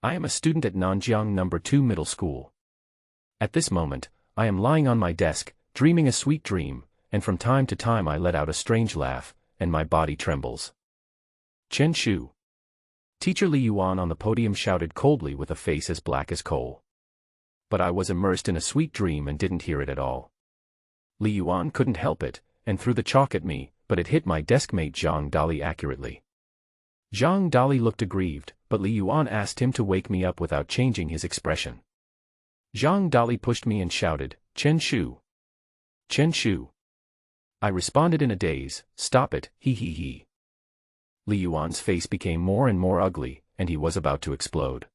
I am a student at Nanjiang No. 2 Middle School. At this moment, I am lying on my desk, dreaming a sweet dream, and from time to time I let out a strange laugh, and my body trembles. Chen Shu. Teacher Li Yuan on the podium shouted coldly with a face as black as coal. But I was immersed in a sweet dream and didn't hear it at all. Li Yuan couldn't help it, and threw the chalk at me, but it hit my deskmate Zhang Dali accurately. Zhang Dali looked aggrieved, but Li Yuan asked him to wake me up without changing his expression. Zhang Dali pushed me and shouted, "Chen Shu! Chen Shu!" I responded in a daze, "Stop it, he." Li Yuan's face became more and more ugly, and he was about to explode.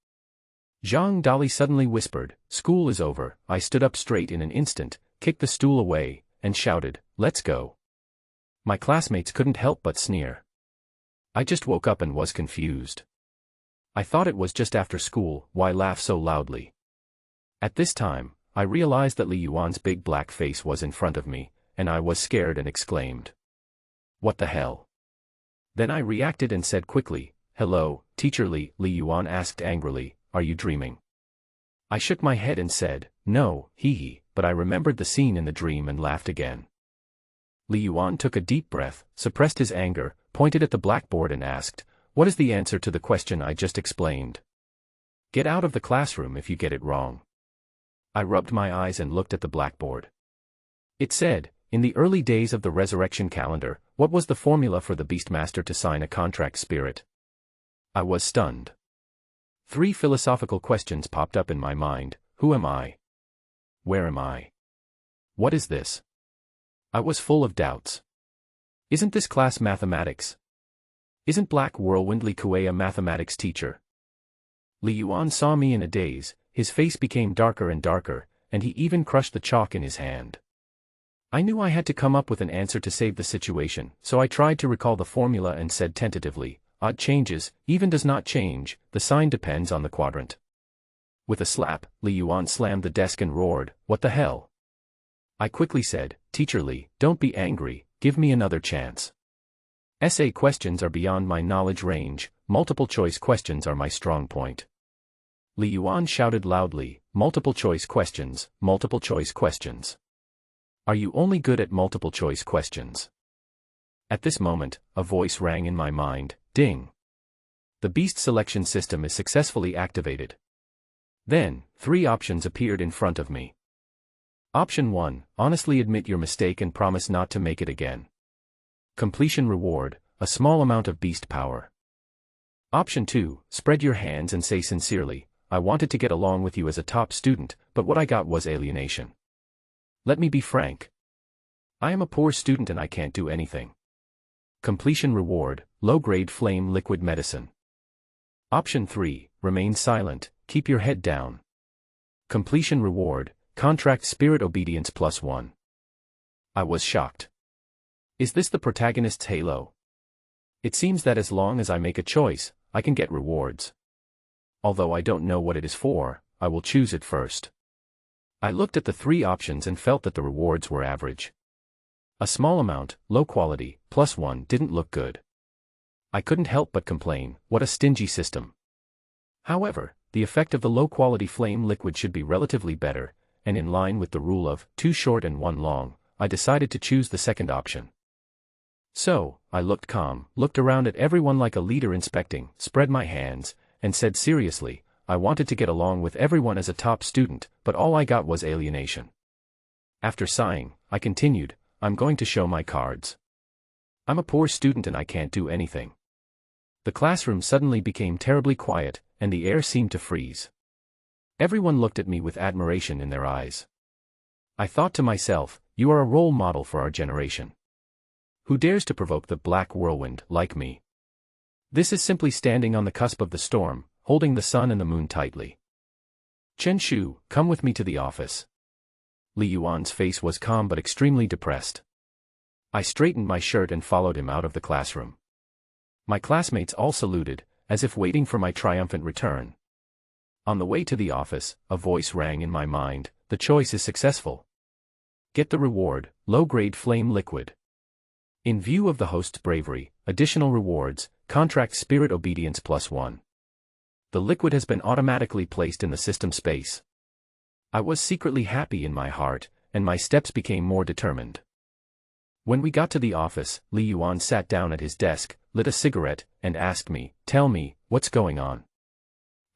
Zhang Dali suddenly whispered, "School is over." I stood up straight in an instant, kicked the stool away, and shouted, "Let's go." My classmates couldn't help but sneer. I just woke up and was confused. I thought it was just after school, why laugh so loudly? At this time, I realized that Li Yuan's big black face was in front of me, and I was scared and exclaimed, "What the hell?" Then I reacted and said quickly, "Hello, Teacher Li." Li Yuan asked angrily, "Are you dreaming?" I shook my head and said, "No, he," but I remembered the scene in the dream and laughed again. Li Yuan took a deep breath, suppressed his anger, pointed at the blackboard and asked, "What is the answer to the question I just explained? Get out of the classroom if you get it wrong." I rubbed my eyes and looked at the blackboard. It said, "In the early days of the resurrection calendar, what was the formula for the Beastmaster to sign a contract spirit?" I was stunned. 3 philosophical questions popped up in my mind. Who am I? Where am I? What is this? I was full of doubts. Isn't this class mathematics? Isn't Black Whirlwind Li Kuei a mathematics teacher? Li Yuan saw me in a daze, his face became darker and darker, and he even crushed the chalk in his hand. I knew I had to come up with an answer to save the situation, so I tried to recall the formula and said tentatively, "Odd changes, even does not change, the sign depends on the quadrant." With a slap, Li Yuan slammed the desk and roared, "What the hell?" I quickly said, "Teacher Li, don't be angry, give me another chance. Essay questions are beyond my knowledge range, multiple choice questions are my strong point." Li Yuan shouted loudly, multiple choice questions, multiple choice questions. Are you only good at multiple choice questions?" At this moment, a voice rang in my mind, ding. The beast selection system is successfully activated. Then, 3 options appeared in front of me. Option 1, honestly admit your mistake and promise not to make it again. Completion reward, a small amount of beast power. Option 2, spread your hands and say sincerely, I wanted to get along with you as a top student, but what I got was alienation. Let me be frank. I am a poor student and I can't do anything. Completion reward, low-grade flame liquid medicine. Option 3, remain silent, keep your head down. Completion reward, contract spirit obedience +1. I was shocked. Is this the protagonist's halo? It seems that as long as I make a choice, I can get rewards. Although I don't know what it is for, I will choose it first. I looked at the 3 options and felt that the rewards were average. A small amount, low quality, +1 didn't look good. I couldn't help but complain, what a stingy system. However, the effect of the low-quality flame liquid should be relatively better, and in line with the rule of 2 short and 1 long, I decided to choose the second option. So, I looked calm, looked around at everyone like a leader inspecting, spread my hands, and said seriously, I wanted to get along with everyone as a top student, but all I got was alienation. After sighing, I continued, I'm going to show my cards. I'm a poor student and I can't do anything. The classroom suddenly became terribly quiet, and the air seemed to freeze. Everyone looked at me with admiration in their eyes. I thought to myself, you are a role model for our generation. Who dares to provoke the black whirlwind like me? This is simply standing on the cusp of the storm, holding the sun and the moon tightly. Chen Shu, come with me to the office. Li Yuan's face was calm but extremely depressed. I straightened my shirt and followed him out of the classroom. My classmates all saluted, as if waiting for my triumphant return. On the way to the office, a voice rang in my mind, the choice is successful. Get the reward, low-grade flame liquid. In view of the host's bravery, additional rewards, contract spirit obedience +1. The liquid has been automatically placed in the system space. I was secretly happy in my heart, and my steps became more determined. When we got to the office, Li Yuan sat down at his desk, lit a cigarette, and asked me, "Tell me, what's going on?"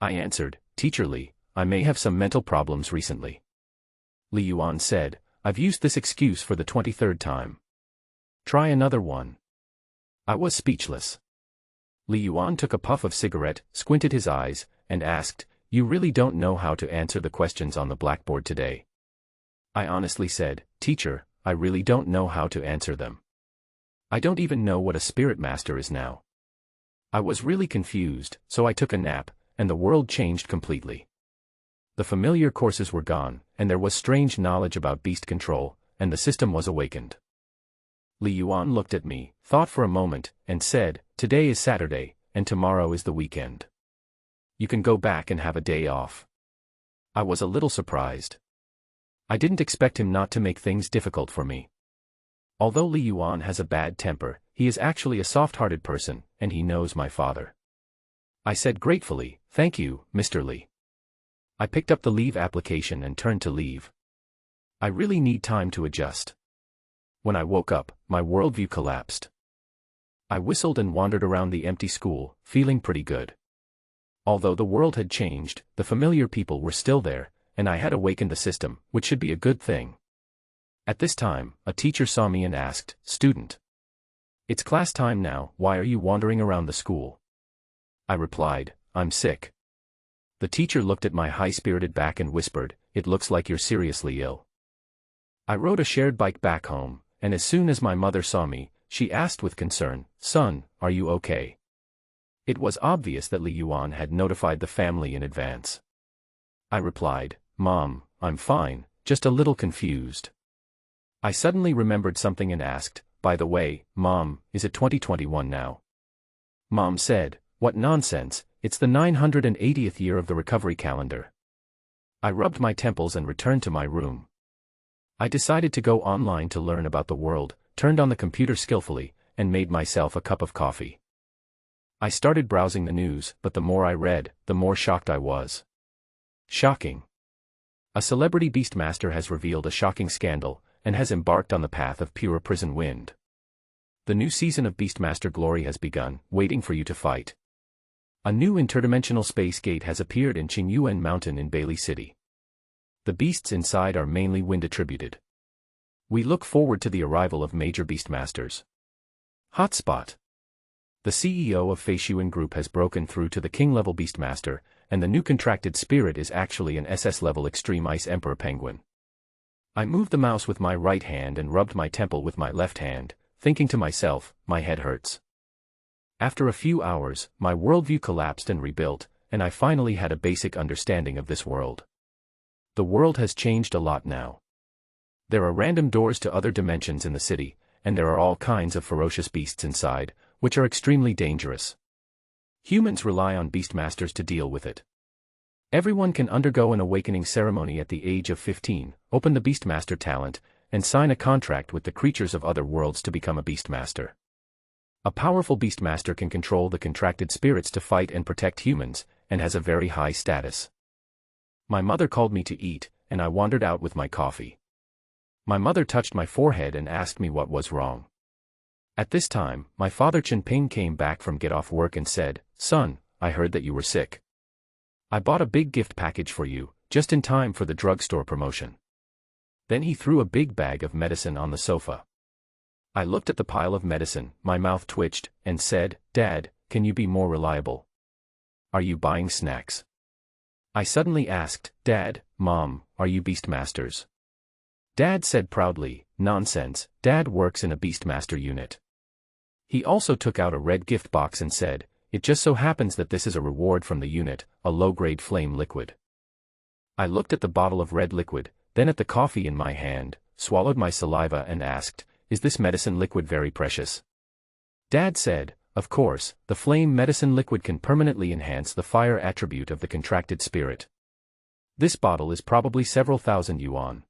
I answered, "Teacher Li, I may have some mental problems recently." Li Yuan said, "I've used this excuse for the 23rd time. Try another one." I was speechless. Li Yuan took a puff of cigarette, squinted his eyes, and asked, "You really don't know how to answer the questions on the blackboard today?" I honestly said, "Teacher, I really don't know how to answer them. I don't even know what a spirit master is now." I was really confused, so I took a nap, and the world changed completely. The familiar courses were gone, and there was strange knowledge about beast control, and the system was awakened. Li Yuan looked at me, thought for a moment, and said, "Today is Saturday, and tomorrow is the weekend. You can go back and have a day off." I was a little surprised. I didn't expect him not to make things difficult for me. Although Li Yuan has a bad temper, he is actually a soft-hearted person, and he knows my father. I said gratefully, "Thank you, Mr. Li." I picked up the leave application and turned to leave. I really need time to adjust. When I woke up, my worldview collapsed. I whistled and wandered around the empty school, feeling pretty good. Although the world had changed, the familiar people were still there, and I had awakened the system, which should be a good thing. At this time, a teacher saw me and asked, "Student, it's class time now, why are you wandering around the school?" I replied, "I'm sick." The teacher looked at my high-spirited back and whispered, "It looks like you're seriously ill." I rode a shared bike back home, and as soon as my mother saw me, she asked with concern, "Son, are you okay?" It was obvious that Li Yuan had notified the family in advance. I replied, "Mom, I'm fine, just a little confused." I suddenly remembered something and asked, "By the way, Mom, is it 2021 now?" Mom said, "What nonsense, it's the 980th year of the recovery calendar." I rubbed my temples and returned to my room. I decided to go online to learn about the world, turned on the computer skillfully, and made myself a cup of coffee. I started browsing the news, but the more I read, the more shocked I was. Shocking. A celebrity beastmaster has revealed a shocking scandal, and has embarked on the path of pure prison wind. The new season of Beastmaster Glory has begun, waiting for you to fight. A new interdimensional space gate has appeared in Qingyuan Mountain in Bailey City. The beasts inside are mainly wind-attributed. We look forward to the arrival of major beastmasters. Hotspot. The CEO of Feishuan Group has broken through to the King-level beastmaster, and the new contracted spirit is actually an SS-level Extreme Ice Emperor Penguin. I moved the mouse with my right hand and rubbed my temple with my left hand, thinking to myself, my head hurts. After a few hours, my worldview collapsed and rebuilt, and I finally had a basic understanding of this world. The world has changed a lot now. There are random doors to other dimensions in the city, and there are all kinds of ferocious beasts inside, which are extremely dangerous. Humans rely on beastmasters to deal with it. Everyone can undergo an awakening ceremony at the age of 15, open the beastmaster talent, and sign a contract with the creatures of other worlds to become a beastmaster. A powerful beastmaster can control the contracted spirits to fight and protect humans, and has a very high status. My mother called me to eat, and I wandered out with my coffee. My mother touched my forehead and asked me what was wrong. At this time, my father Chenping came back from get off work and said, "Son, I heard that you were sick. I bought a big gift package for you, just in time for the drugstore promotion." Then he threw a big bag of medicine on the sofa. I looked at the pile of medicine, my mouth twitched, and said, "Dad, can you be more reliable? Are you buying snacks?" I suddenly asked, "Dad, Mom, are you beastmasters?" Dad said proudly, "Nonsense, Dad works in a beastmaster unit." He also took out a red gift box and said, "It just so happens that this is a reward from the unit, a low-grade flame liquid." I looked at the bottle of red liquid, then at the coffee in my hand, swallowed my saliva and asked, "Is this medicine liquid very precious?" Dad said, "Of course, the flame medicine liquid can permanently enhance the fire attribute of the contracted spirit. This bottle is probably several thousand yuan."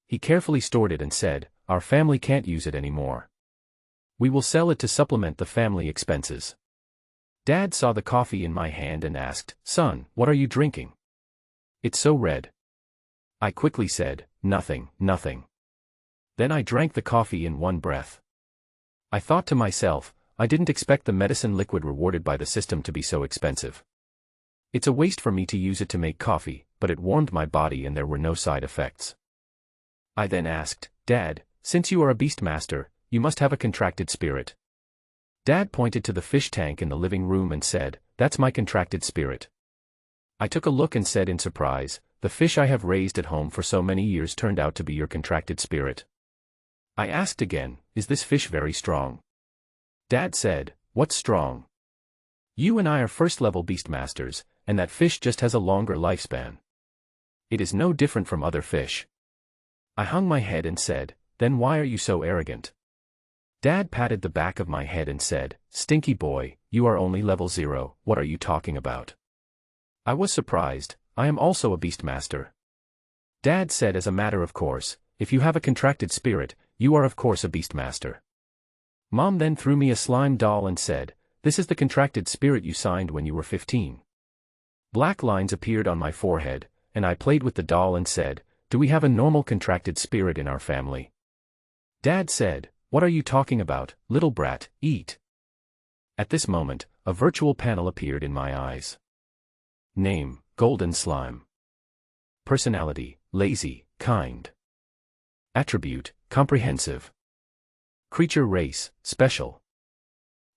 He carefully stored it and said, "Our family can't use it anymore. We will sell it to supplement the family expenses." Dad saw the coffee in my hand and asked, "Son, what are you drinking? It's so red." I quickly said, "Nothing, nothing." Then I drank the coffee in one breath. I thought to myself, I didn't expect the medicine liquid rewarded by the system to be so expensive. It's a waste for me to use it to make coffee, but it warmed my body and there were no side effects. I then asked, "Dad, since you are a Beastmaster, you must have a contracted spirit." Dad pointed to the fish tank in the living room and said, "That's my contracted spirit." I took a look and said in surprise, "The fish I have raised at home for so many years turned out to be your contracted spirit." I asked again, "Is this fish very strong?" Dad said, "What's strong? You and I are first-level Beastmasters, and that fish just has a longer lifespan. It is no different from other fish." I hung my head and said, "Then why are you so arrogant?" Dad patted the back of my head and said, "Stinky boy, you are only level 0, what are you talking about?" I was surprised, I am also a Beastmaster. Dad said as a matter of course, if you have a contracted spirit, you are of course a Beastmaster. Mom then threw me a slime doll and said, "This is the contracted spirit you signed when you were 15. Black lines appeared on my forehead, and I played with the doll and said, "Do we have a normal contracted spirit in our family?" Dad said, "What are you talking about, little brat, eat." At this moment, a virtual panel appeared in my eyes. Name, Golden Slime. Personality, lazy, kind. Attribute, comprehensive. Creature race, special.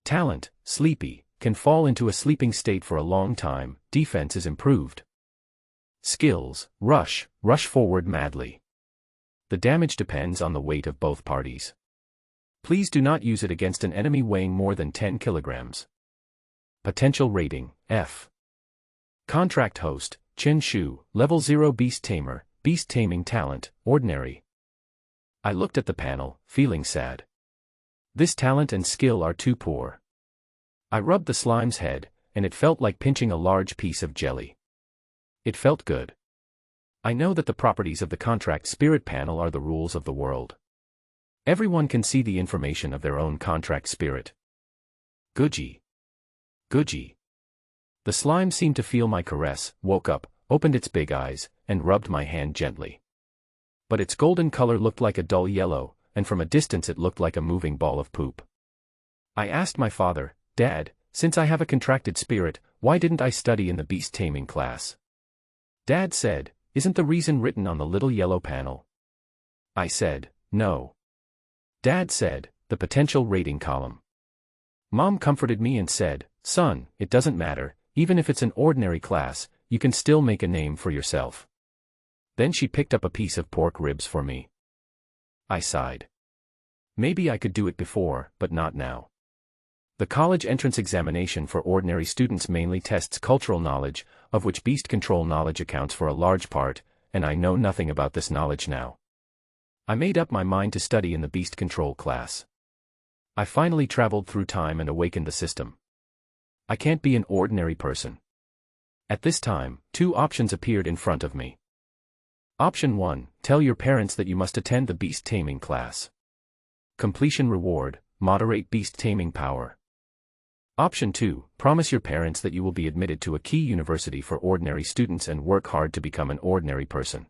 Talent, sleepy, can fall into a sleeping state for a long time, defense is improved. Skills, rush forward madly. The damage depends on the weight of both parties. Please do not use it against an enemy weighing more than 10 kilograms. Potential rating, F. Contract host, Chen Shu, level 0 beast tamer, beast taming talent, ordinary. I looked at the panel, feeling sad. This talent and skill are too poor. I rubbed the slime's head, and it felt like pinching a large piece of jelly. It felt good. I know that the properties of the contract spirit panel are the rules of the world. Everyone can see the information of their own contract spirit. Guji. Guji. The slime seemed to feel my caress, woke up, opened its big eyes, and rubbed my hand gently. But its golden color looked like a dull yellow, and from a distance it looked like a moving ball of poop. I asked my father, "Dad, since I have a contracted spirit, why didn't I study in the beast taming class?" Dad said, "Isn't the reason written on the little yellow panel?" I said, "No." Dad said, "The potential rating column." Mom comforted me and said, "Son, it doesn't matter, even if it's an ordinary class, you can still make a name for yourself." Then she picked up a piece of pork ribs for me. I sighed. Maybe I could do it before, but not now. The college entrance examination for ordinary students mainly tests cultural knowledge, of which beast control knowledge accounts for a large part, and I know nothing about this knowledge now. I made up my mind to study in the beast control class. I finally traveled through time and awakened the system. I can't be an ordinary person. At this time, two options appeared in front of me. Option 1, tell your parents that you must attend the beast taming class. Completion reward, moderate beast taming power. Option 2, promise your parents that you will be admitted to a key university for ordinary students and work hard to become an ordinary person.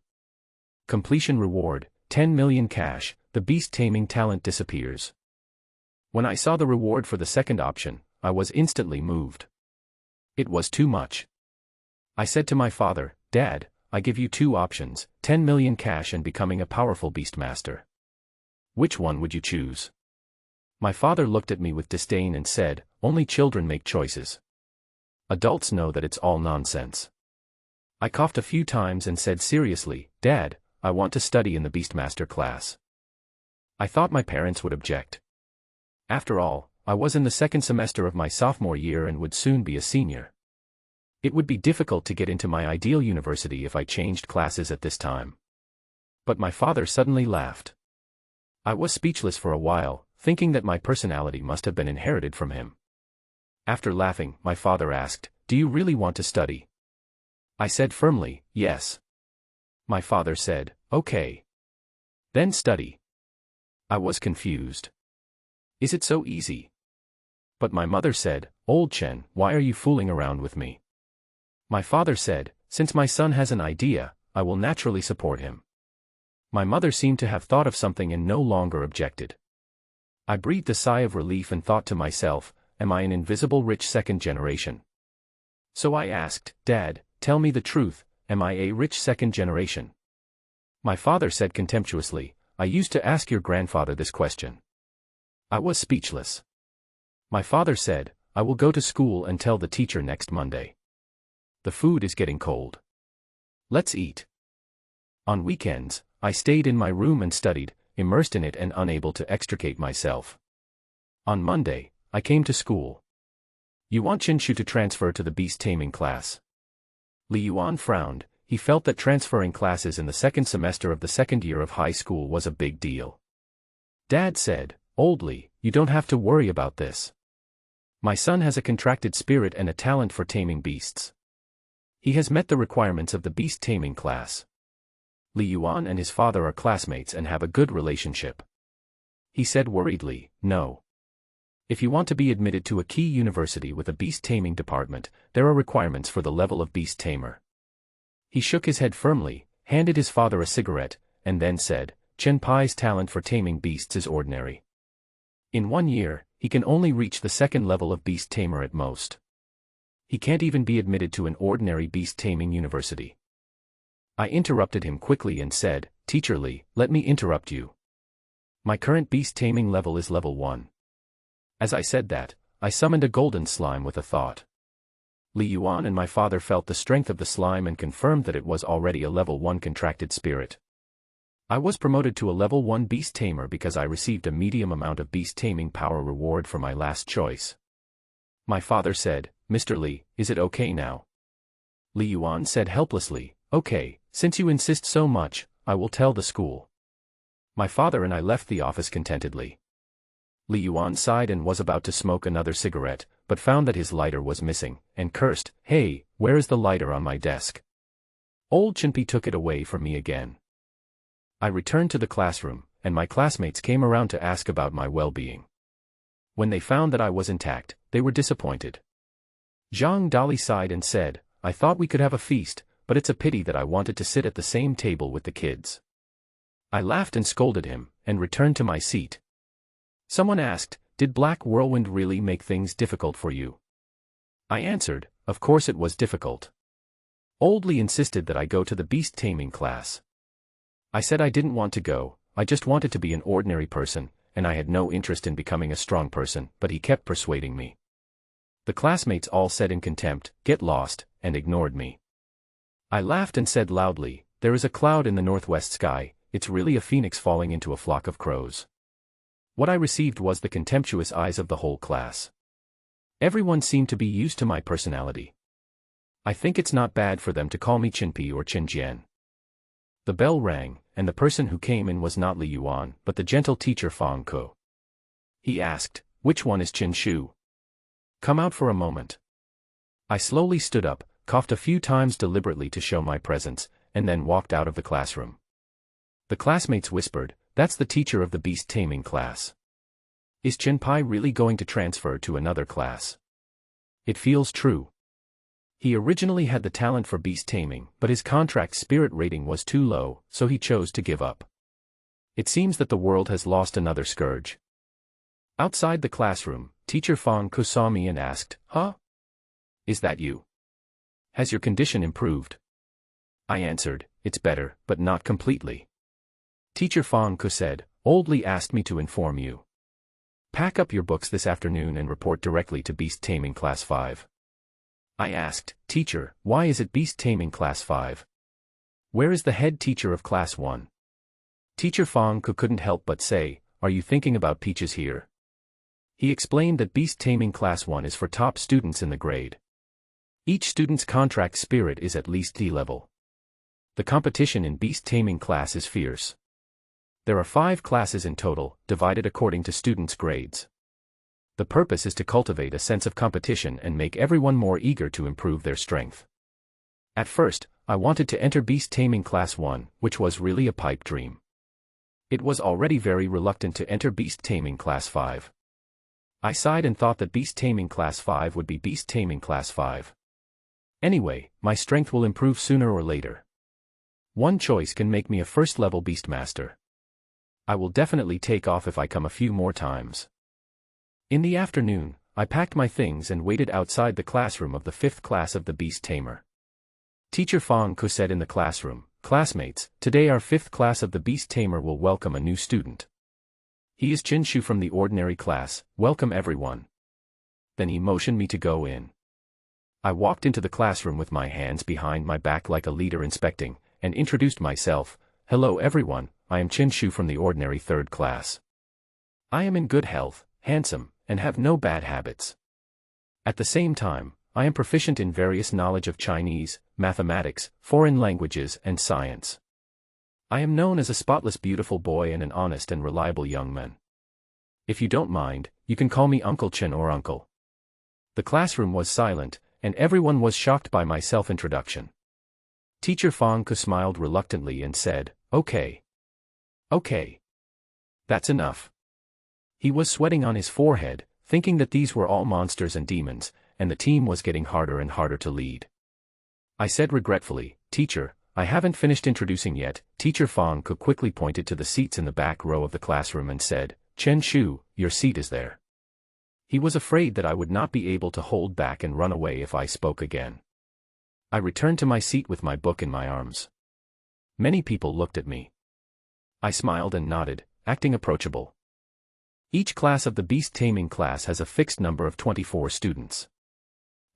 Completion reward, 10 million cash, the beast taming talent disappears. When I saw the reward for the second option, I was instantly moved. It was too much. I said to my father, "Dad, I give you two options, 10 million cash and becoming a powerful Beastmaster. Which one would you choose?" My father looked at me with disdain and said, "Only children make choices. Adults know that it's all nonsense." I coughed a few times and said seriously, "Dad, I want to study in the Beastmaster class." I thought my parents would object. After all, I was in the second semester of my sophomore year and would soon be a senior. It would be difficult to get into my ideal university if I changed classes at this time. But my father suddenly laughed. I was speechless for a while, thinking that my personality must have been inherited from him. After laughing, my father asked, "Do you really want to study?" I said firmly, "Yes." My father said, "Okay. Then study." I was confused. Is it so easy? But my mother said, "Old Chen, why are you fooling around with me?" My father said, "Since my son has an idea, I will naturally support him." My mother seemed to have thought of something and no longer objected. I breathed a sigh of relief and thought to myself, am I an invisible rich second generation? So I asked, "Dad, tell me the truth, am I a rich second generation?" My father said contemptuously, "I used to ask your grandfather this question." I was speechless. My father said, "I will go to school and tell the teacher next Monday. The food is getting cold. Let's eat." On weekends, I stayed in my room and studied, immersed in it and unable to extricate myself. On Monday, I came to school. "You want Qinshu to transfer to the beast-taming class?" Li Yuan frowned. He felt that transferring classes in the second semester of the second year of high school was a big deal. Dad said, "Old Li, you don't have to worry about this. My son has a contracted spirit and a talent for taming beasts. He has met the requirements of the beast-taming class. Li Yuan and his father are classmates and have a good relationship." He said worriedly, "No. If you want to be admitted to a key university with a beast-taming department, there are requirements for the level of beast-tamer." He shook his head firmly, handed his father a cigarette, and then said, "Chen Pai's talent for taming beasts is ordinary. In 1 year, he can only reach the second level of beast-tamer at most. He can't even be admitted to an ordinary beast-taming university." I interrupted him quickly and said, "Teacher Li, let me interrupt you. My current beast-taming level is level 1. As I said that, I summoned a golden slime with a thought. Li Yuan and my father felt the strength of the slime and confirmed that it was already a level 1 contracted spirit. I was promoted to a level 1 beast tamer because I received a medium amount of beast taming power reward for my last choice. My father said, "Mr. Li, is it okay now?" Li Yuan said helplessly, "Okay, since you insist so much, I will tell the school." My father and I left the office contentedly. Li Yuan sighed and was about to smoke another cigarette, but found that his lighter was missing, and cursed, "Hey, where is the lighter on my desk?" Old Chinpi took it away from me again. I returned to the classroom, and my classmates came around to ask about my well-being. When they found that I was intact, they were disappointed. Zhang Dali sighed and said, "I thought we could have a feast, but it's a pity that I wanted to sit at the same table with the kids." I laughed and scolded him, and returned to my seat. Someone asked, "Did Black Whirlwind really make things difficult for you?" I answered, "Of course it was difficult." Old Li insisted that I go to the beast-taming class. I said I didn't want to go, I just wanted to be an ordinary person, and I had no interest in becoming a strong person, but he kept persuading me. The classmates all said in contempt, "Get lost," and ignored me. I laughed and said loudly, "There is a cloud in the northwest sky, it's really a phoenix falling into a flock of crows." What I received was the contemptuous eyes of the whole class. Everyone seemed to be used to my personality. I think it's not bad for them to call me Chinpi or Qinjian. The bell rang, and the person who came in was not Li Yuan, but the gentle teacher Fang Ko. He asked, "Which one is Qin Shu? Come out for a moment." I slowly stood up, coughed a few times deliberately to show my presence, and then walked out of the classroom. The classmates whispered, "That's the teacher of the beast-taming class. Is Chen Pai really going to transfer to another class? It feels true." He originally had the talent for beast-taming, but his contract spirit rating was too low, so he chose to give up. It seems that the world has lost another scourge. Outside the classroom, teacher Fang Ku saw me and asked, "Huh? Is that you? Has your condition improved?" I answered, "It's better, but not completely." Teacher Fang Ku said, "Old Li asked me to inform you. Pack up your books this afternoon and report directly to Beast Taming Class 5. I asked, "Teacher, why is it Beast Taming Class 5? Where is the head teacher of Class 1? Teacher Fang Ku couldn't help but say, "Are you thinking about Peaches here?" He explained that Beast Taming Class 1 is for top students in the grade. Each student's contract spirit is at least D level. The competition in Beast Taming class is fierce. There are 5 classes in total, divided according to students' grades. The purpose is to cultivate a sense of competition and make everyone more eager to improve their strength. At first, I wanted to enter Beast Taming Class 1, which was really a pipe dream. It was already very reluctant to enter Beast Taming Class 5. I sighed and thought that Beast-taming Class 5 would be Beast-taming Class 5. Anyway, my strength will improve sooner or later. One choice can make me a first-level Beastmaster. I will definitely take off if I come a few more times. In the afternoon, I packed my things and waited outside the classroom of the 5th class of the Beast Tamer. Teacher Fang Ku said in the classroom, "Classmates, today our 5th class of the Beast Tamer will welcome a new student. He is Chen Shu from the ordinary class, welcome everyone." Then he motioned me to go in. I walked into the classroom with my hands behind my back like a leader inspecting, and introduced myself. "Hello everyone, I am Chen Shu from the ordinary 3rd class. I am in good health, handsome, and have no bad habits. At the same time, I am proficient in various knowledge of Chinese, mathematics, foreign languages, and science. I am known as a spotless beautiful boy and an honest and reliable young man. If you don't mind, you can call me Uncle Chen or Uncle." The classroom was silent, and everyone was shocked by my self-introduction. Teacher Fang Ku smiled reluctantly and said, "Okay. Okay. That's enough." He was sweating on his forehead, thinking that these were all monsters and demons, and the team was getting harder and harder to lead. I said regretfully, "Teacher, I haven't finished introducing yet." Teacher Fang Ku quickly pointed to the seats in the back row of the classroom and said, "Chen Shu, your seat is there." He was afraid that I would not be able to hold back and run away if I spoke again. I returned to my seat with my book in my arms. Many people looked at me. I smiled and nodded, acting approachable. Each class of the Beast-taming class has a fixed number of 24 students.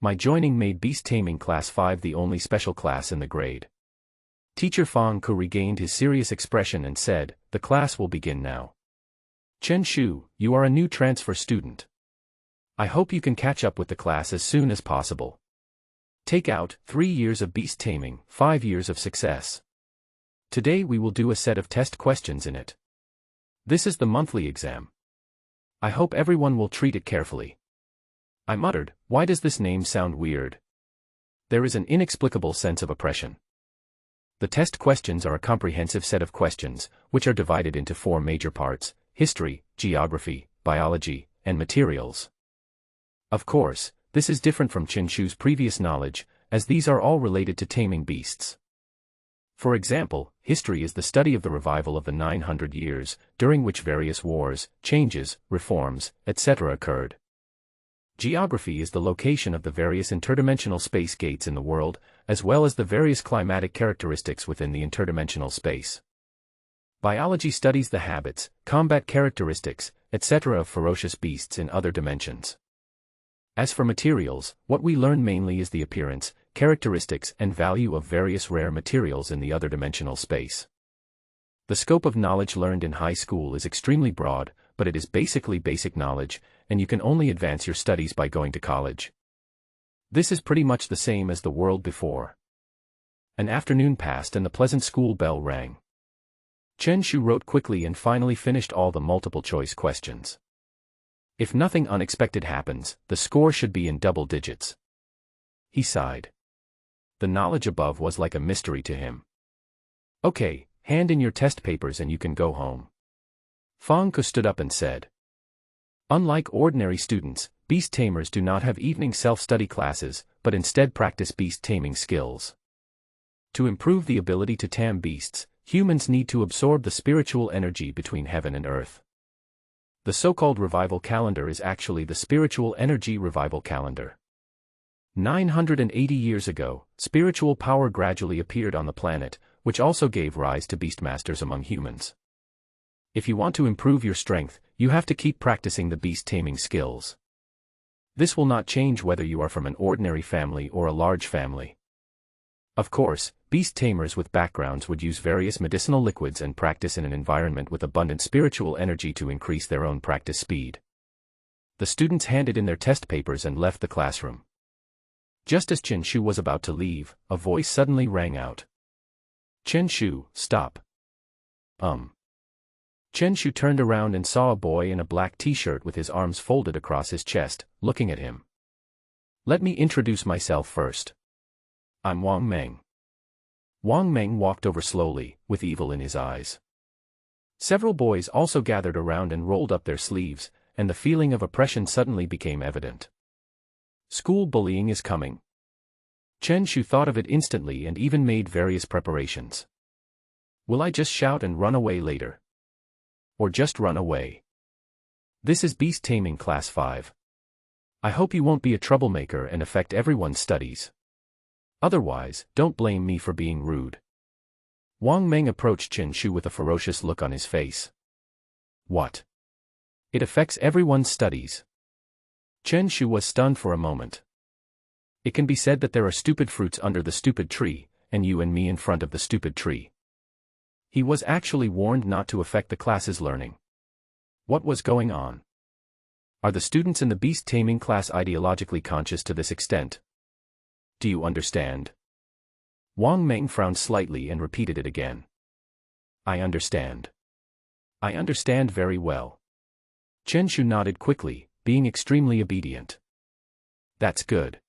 My joining made Beast-taming Class 5 the only special class in the grade. Teacher Fang Ku regained his serious expression and said, "The class will begin now. Chen Shu, you are a new transfer student. I hope you can catch up with the class as soon as possible. Take out 3 years of beast taming, 5 years of success. Today we will do a set of test questions in it. This is the monthly exam. I hope everyone will treat it carefully." I muttered, "Why does this name sound weird? There is an inexplicable sense of oppression." The test questions are a comprehensive set of questions, which are divided into 4 major parts: history, geography, biology, and materials. Of course, this is different from Chen Shu's previous knowledge, as these are all related to taming beasts. For example, history is the study of the revival of the 900 years, during which various wars, changes, reforms, etc. occurred. Geography is the location of the various interdimensional space gates in the world, as well as the various climatic characteristics within the interdimensional space. Biology studies the habits, combat characteristics, etc. of ferocious beasts in other dimensions. As for materials, what we learn mainly is the appearance, characteristics, and value of various rare materials in the other dimensional space. The scope of knowledge learned in high school is extremely broad, but it is basically basic knowledge, and you can only advance your studies by going to college. This is pretty much the same as the world before. An afternoon passed and the pleasant school bell rang. Chen Shu wrote quickly and finally finished all the multiple-choice questions. If nothing unexpected happens, the score should be in double digits. He sighed. The knowledge above was like a mystery to him. "Okay, hand in your test papers and you can go home." Fang Ku stood up and said. Unlike ordinary students, beast tamers do not have evening self-study classes, but instead practice beast taming skills. To improve the ability to tame beasts, humans need to absorb the spiritual energy between heaven and earth. The so-called revival calendar is actually the spiritual energy revival calendar. 980 years ago, spiritual power gradually appeared on the planet, which also gave rise to beastmasters among humans. If you want to improve your strength, you have to keep practicing the beast-taming skills. This will not change whether you are from an ordinary family or a large family. Of course, beast tamers with backgrounds would use various medicinal liquids and practice in an environment with abundant spiritual energy to increase their own practice speed. The students handed in their test papers and left the classroom. Just as Chen Shu was about to leave, a voice suddenly rang out. "Chen Shu, stop." Chen Shu turned around and saw a boy in a black t-shirt with his arms folded across his chest, looking at him. "Let me introduce myself first. I'm Wang Meng." Wang Meng walked over slowly, with evil in his eyes. Several boys also gathered around and rolled up their sleeves, and the feeling of oppression suddenly became evident. School bullying is coming. Chen Shu thought of it instantly and even made various preparations. Will I just shout and run away later? Or just run away? This is Beast-taming Class 5. I hope you won't be a troublemaker and affect everyone's studies. Otherwise, don't blame me for being rude. Wang Meng approached Chen Shu with a ferocious look on his face. What? It affects everyone's studies. Chen Shu was stunned for a moment. It can be said that there are stupid fruits under the stupid tree, and you and me in front of the stupid tree. He was actually warned not to affect the class's learning. What was going on? Are the students in the beast-taming class ideologically conscious to this extent? Do you understand? Wang Meng frowned slightly and repeated it again. I understand. I understand very well. Chen Shu nodded quickly, being extremely obedient. That's good.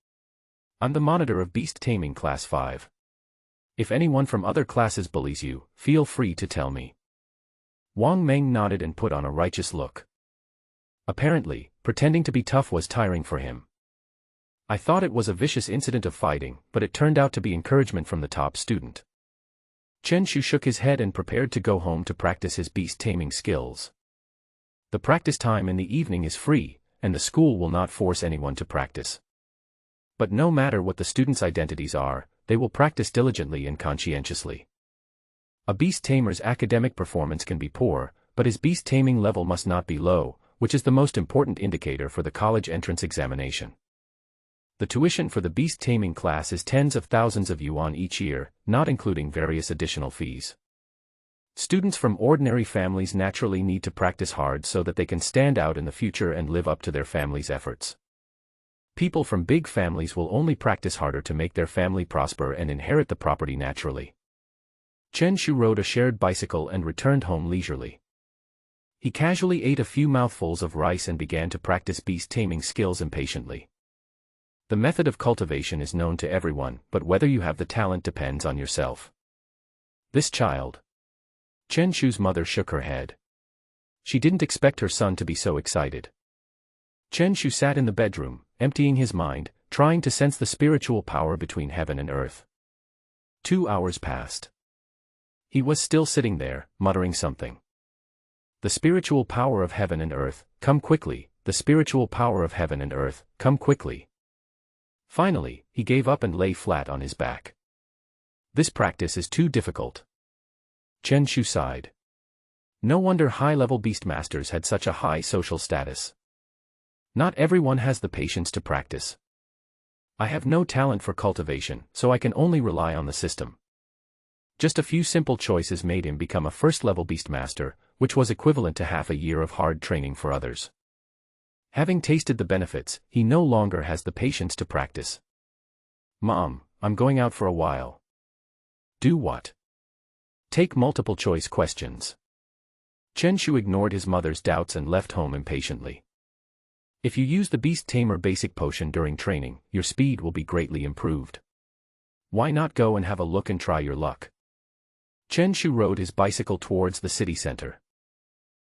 I'm the monitor of Beast-taming Class 5. If anyone from other classes bullies you, feel free to tell me. Wang Meng nodded and put on a righteous look. Apparently, pretending to be tough was tiring for him. I thought it was a vicious incident of fighting, but it turned out to be encouragement from the top student. Chen Shu shook his head and prepared to go home to practice his beast-taming skills. The practice time in the evening is free, and the school will not force anyone to practice. But no matter what the students' identities are, they will practice diligently and conscientiously. A beast-tamer's academic performance can be poor, but his beast-taming level must not be low, which is the most important indicator for the college entrance examination. The tuition for the beast-taming class is tens of thousands of yuan each year, not including various additional fees. Students from ordinary families naturally need to practice hard so that they can stand out in the future and live up to their family's efforts. People from big families will only practice harder to make their family prosper and inherit the property naturally. Chen Shu rode a shared bicycle and returned home leisurely. He casually ate a few mouthfuls of rice and began to practice beast-taming skills impatiently. The method of cultivation is known to everyone, but whether you have the talent depends on yourself. This child. Chen Shu's mother shook her head. She didn't expect her son to be so excited. Chen Shu sat in the bedroom, emptying his mind, trying to sense the spiritual power between heaven and earth. 2 hours passed. He was still sitting there, muttering something. The spiritual power of heaven and earth, come quickly, the spiritual power of heaven and earth, come quickly. Finally, he gave up and lay flat on his back. This practice is too difficult. Chen Shu sighed. No wonder high-level beastmasters had such a high social status. Not everyone has the patience to practice. I have no talent for cultivation, so I can only rely on the system. Just a few simple choices made him become a first-level beastmaster, which was equivalent to half a year of hard training for others. Having tasted the benefits, he no longer has the patience to practice. Mom, I'm going out for a while. Do what? Take multiple choice questions. Chen Shu ignored his mother's doubts and left home impatiently. If you use the Beast Tamer basic potion during training, your speed will be greatly improved. Why not go and have a look and try your luck? Chen Shu rode his bicycle towards the city center.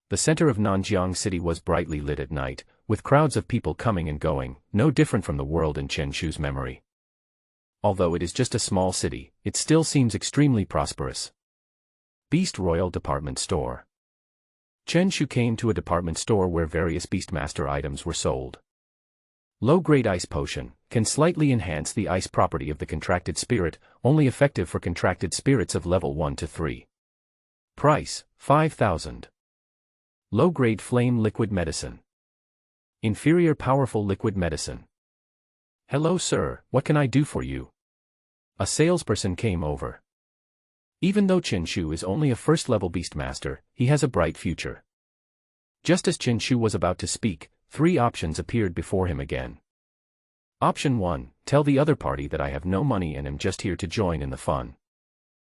The center of Nanjiang City was brightly lit at night, with crowds of people coming and going, no different from the world in Chen Shu's memory. Although it is just a small city, it still seems extremely prosperous. Beast Royal Department Store. Chen Shu came to a department store where various Beastmaster items were sold. Low-grade ice potion can slightly enhance the ice property of the contracted spirit, only effective for contracted spirits of level 1 to 3. Price, 5,000. Low-grade flame liquid medicine. Inferior powerful liquid medicine. Hello sir, what can I do for you? A salesperson came over. Even though Chen Shu is only a first-level beastmaster, he has a bright future. Just as Chen Shu was about to speak, 3 options appeared before him again. Option 1, tell the other party that I have no money and am just here to join in the fun.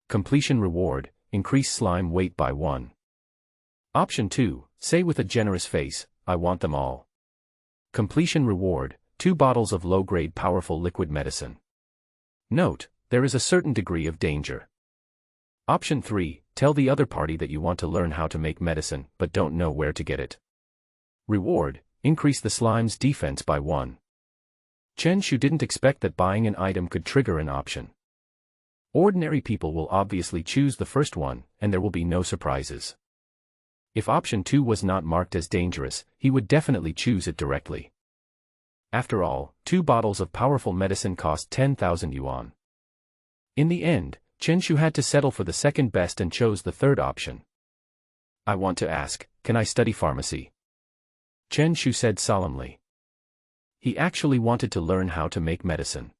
Completion reward, increase slime weight by 1. Option 2, say with a generous face, I want them all. Completion reward, 2 bottles of low-grade powerful liquid medicine. Note, there is a certain degree of danger. Option 3, tell the other party that you want to learn how to make medicine but don't know where to get it. Reward: increase the slime's defense by 1. Chen Shu didn't expect that buying an item could trigger an option. Ordinary people will obviously choose the first one, and there will be no surprises. If option 2 was not marked as dangerous, he would definitely choose it directly. After all, 2 bottles of powerful medicine cost 10,000 yuan. In the end, Chen Shu had to settle for the second best and chose the third option. I want to ask, can I study pharmacy? Chen Shu said solemnly. He actually wanted to learn how to make medicine.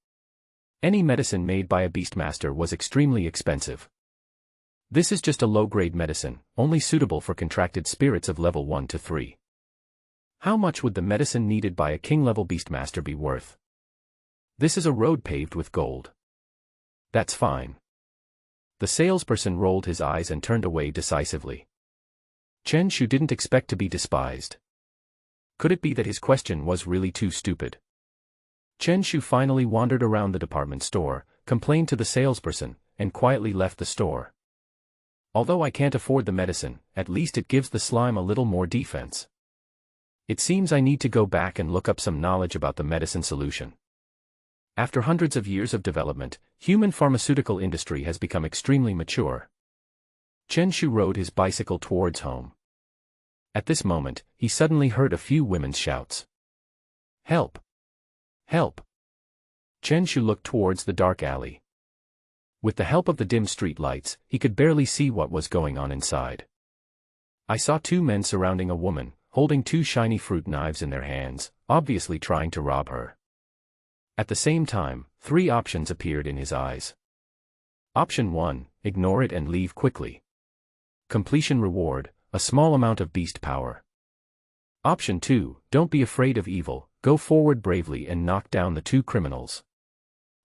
Any medicine made by a beastmaster was extremely expensive. This is just a low-grade medicine, only suitable for contracted spirits of level 1 to 3. How much would the medicine needed by a king-level beastmaster be worth? This is a road paved with gold. That's fine. The salesperson rolled his eyes and turned away decisively. Chen Shu didn't expect to be despised. Could it be that his question was really too stupid? Chen Shu finally wandered around the department store, complained to the salesperson, and quietly left the store. Although I can't afford the medicine, at least it gives the slime a little more defense. It seems I need to go back and look up some knowledge about the medicine solution. After hundreds of years of development, human pharmaceutical industry has become extremely mature. Chen Shu rode his bicycle towards home. At this moment, he suddenly heard a few women's shouts. Help! Help! Chen Shu looked towards the dark alley. With the help of the dim street lights, he could barely see what was going on inside. I saw 2 men surrounding a woman, holding 2 shiny fruit knives in their hands, obviously trying to rob her. At the same time, 3 options appeared in his eyes. Option 1, ignore it and leave quickly. Completion reward, a small amount of beast power. Option 2, don't be afraid of evil, go forward bravely and knock down the 2 criminals.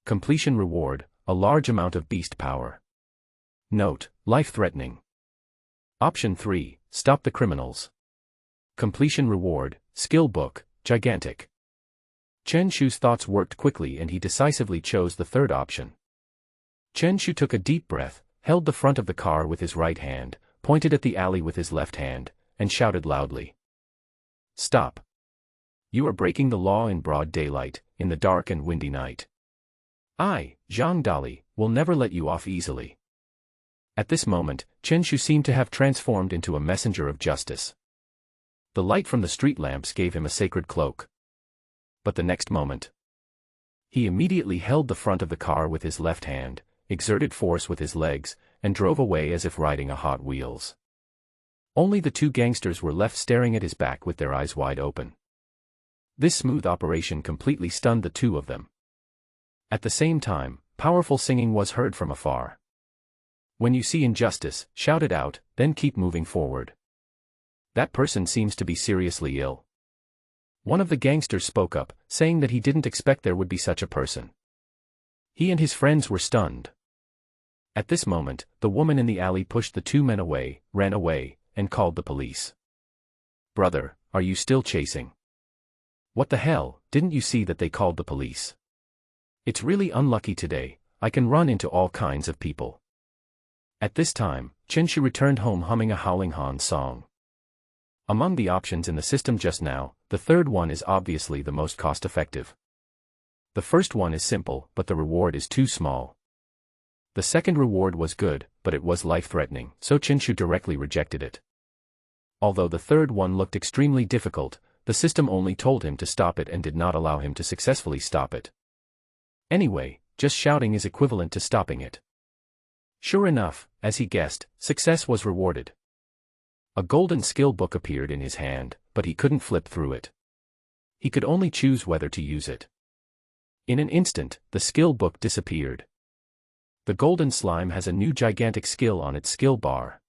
Completion reward, a large amount of beast power. Note, life-threatening. Option 3, stop the criminals. Completion reward, skill book, gigantic. Chen Shu's thoughts worked quickly and he decisively chose the third option. Chen Shu took a deep breath, held the front of the car with his right hand, pointed at the alley with his left hand, and shouted loudly. Stop. You are breaking the law in broad daylight, in the dark and windy night. I, Zhang Dali, will never let you off easily. At this moment, Chen Shu seemed to have transformed into a messenger of justice. The light from the street lamps gave him a sacred cloak. But the next moment, he immediately held the front of the car with his left hand, exerted force with his legs, and drove away as if riding a Hot Wheels. Only the 2 gangsters were left staring at his back with their eyes wide open. This smooth operation completely stunned the 2 of them. At the same time, powerful singing was heard from afar. When you see injustice, shout it out, then keep moving forward. That person seems to be seriously ill. One of the gangsters spoke up, saying that he didn't expect there would be such a person. He and his friends were stunned. At this moment, the woman in the alley pushed the 2 men away, ran away, and called the police. Brother, are you still chasing? What the hell, didn't you see that they called the police? It's really unlucky today, I can run into all kinds of people. At this time, Chen Shu returned home humming a Howling Han song. Among the options in the system just now, the third one is obviously the most cost-effective. The first one is simple, but the reward is too small. The second reward was good, but it was life-threatening, so Chen Shu directly rejected it. Although the third one looked extremely difficult, the system only told him to stop it and did not allow him to successfully stop it. Anyway, just shouting is equivalent to stopping it. Sure enough, as he guessed, success was rewarded. A golden skill book appeared in his hand, but he couldn't flip through it. He could only choose whether to use it. In an instant, the skill book disappeared. The golden slime has a new gigantic skill on its skill bar.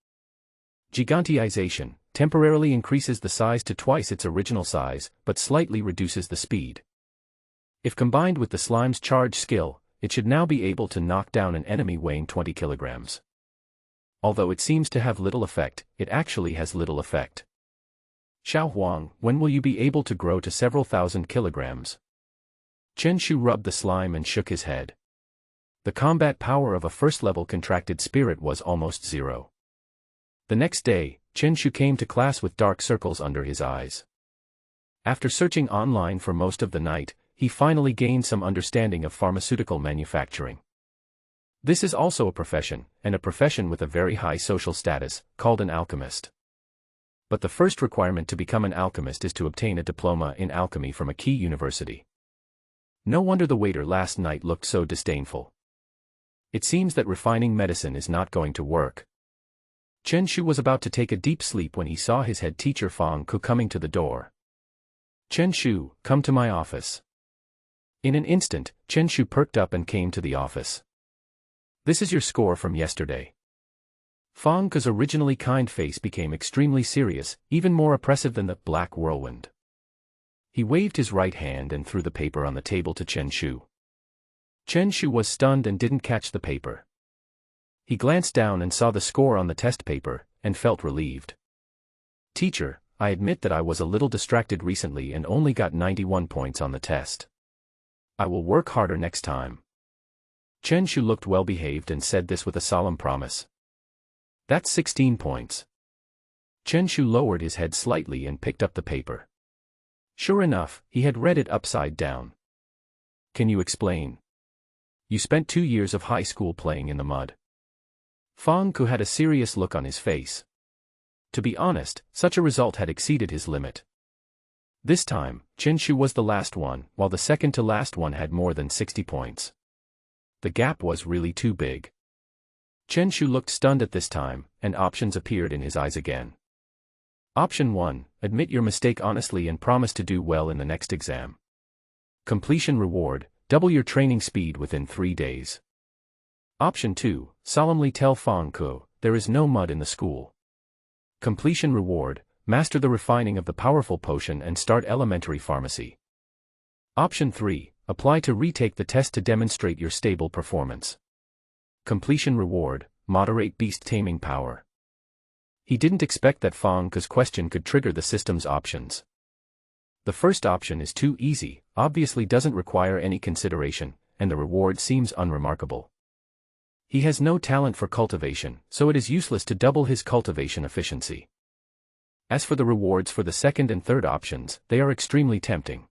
Gigantization temporarily increases the size to twice its original size, but slightly reduces the speed. If combined with the slime's charge skill, it should now be able to knock down an enemy weighing 20 kilograms. Although it seems to have little effect, it actually has little effect. Xiao Huang, when will you be able to grow to several thousand kilograms? Chen Shu rubbed the slime and shook his head. The combat power of a first-level contracted spirit was almost 0. The next day, Chen Shu came to class with dark circles under his eyes. After searching online for most of the night, he finally gained some understanding of pharmaceutical manufacturing. This is also a profession, and a profession with a very high social status, called an alchemist. But the first requirement to become an alchemist is to obtain a diploma in alchemy from a key university. No wonder the waiter last night looked so disdainful. It seems that refining medicine is not going to work. Chen Shu was about to take a deep sleep when he saw his head teacher Fang Ku coming to the door. "Chen Shu, come to my office." In an instant, Chen Shu perked up and came to the office. "This is your score from yesterday." Fang Ku's originally kind face became extremely serious, even more oppressive than the black whirlwind. He waved his right hand and threw the paper on the table to Chen Shu. Chen Shu was stunned and didn't catch the paper. He glanced down and saw the score on the test paper, and felt relieved. "Teacher, I admit that I was a little distracted recently and only got 91 points on the test. I will work harder next time." Chen Shu looked well behaved and said this with a solemn promise. "That's 16 points. Chen Shu lowered his head slightly and picked up the paper. Sure enough, he had read it upside down. "Can you explain? You spent 2 years of high school playing in the mud." Fang Ku had a serious look on his face. To be honest, such a result had exceeded his limit. This time, Chen Shu was the last one, while the second to last one had more than 60 points. The gap was really too big. Chen Shu looked stunned at this time, and options appeared in his eyes again. Option 1, admit your mistake honestly and promise to do well in the next exam. Completion reward, double your training speed within 3 days. Option 2, solemnly tell Fang Ku, there is no mud in the school. Completion reward, master the refining of the powerful potion and start elementary pharmacy. Option 3, apply to retake the test to demonstrate your stable performance. Completion reward, moderate beast-taming power. He didn't expect that Fang Ku's question could trigger the system's options. The first option is too easy, obviously doesn't require any consideration, and the reward seems unremarkable. He has no talent for cultivation, so it is useless to double his cultivation efficiency. As for the rewards for the second and third options, they are extremely tempting.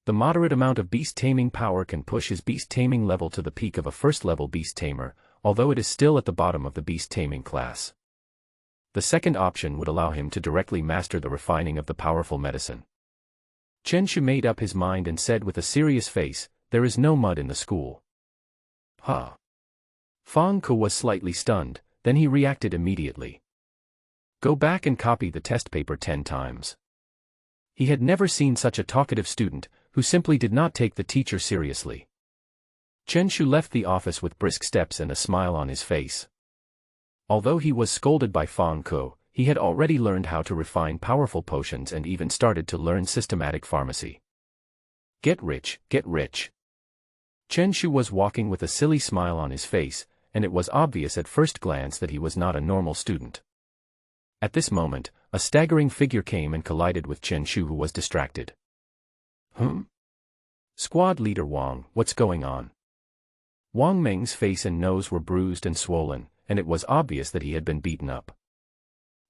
The moderate amount of beast-taming power can push his beast-taming level to the peak of a first-level beast-tamer, although it is still at the bottom of the beast-taming class. The second option would allow him to directly master the refining of the powerful medicine. Chen Shu made up his mind and said with a serious face, there is no mud in the school. Huh. Fang Ku was slightly stunned, then he reacted immediately. Go back and copy the test paper 10 times. He had never seen such a talkative student, who simply did not take the teacher seriously. Chen Shu left the office with brisk steps and a smile on his face. Although he was scolded by Fang Ku, he had already learned how to refine powerful potions and even started to learn systematic pharmacy. Get rich, get rich. Chen Shu was walking with a silly smile on his face, and it was obvious at first glance that he was not a normal student. At this moment, a staggering figure came and collided with Chen Shu, who was distracted. Squad leader Wang, what's going on? Wang Meng's face and nose were bruised and swollen, and it was obvious that he had been beaten up.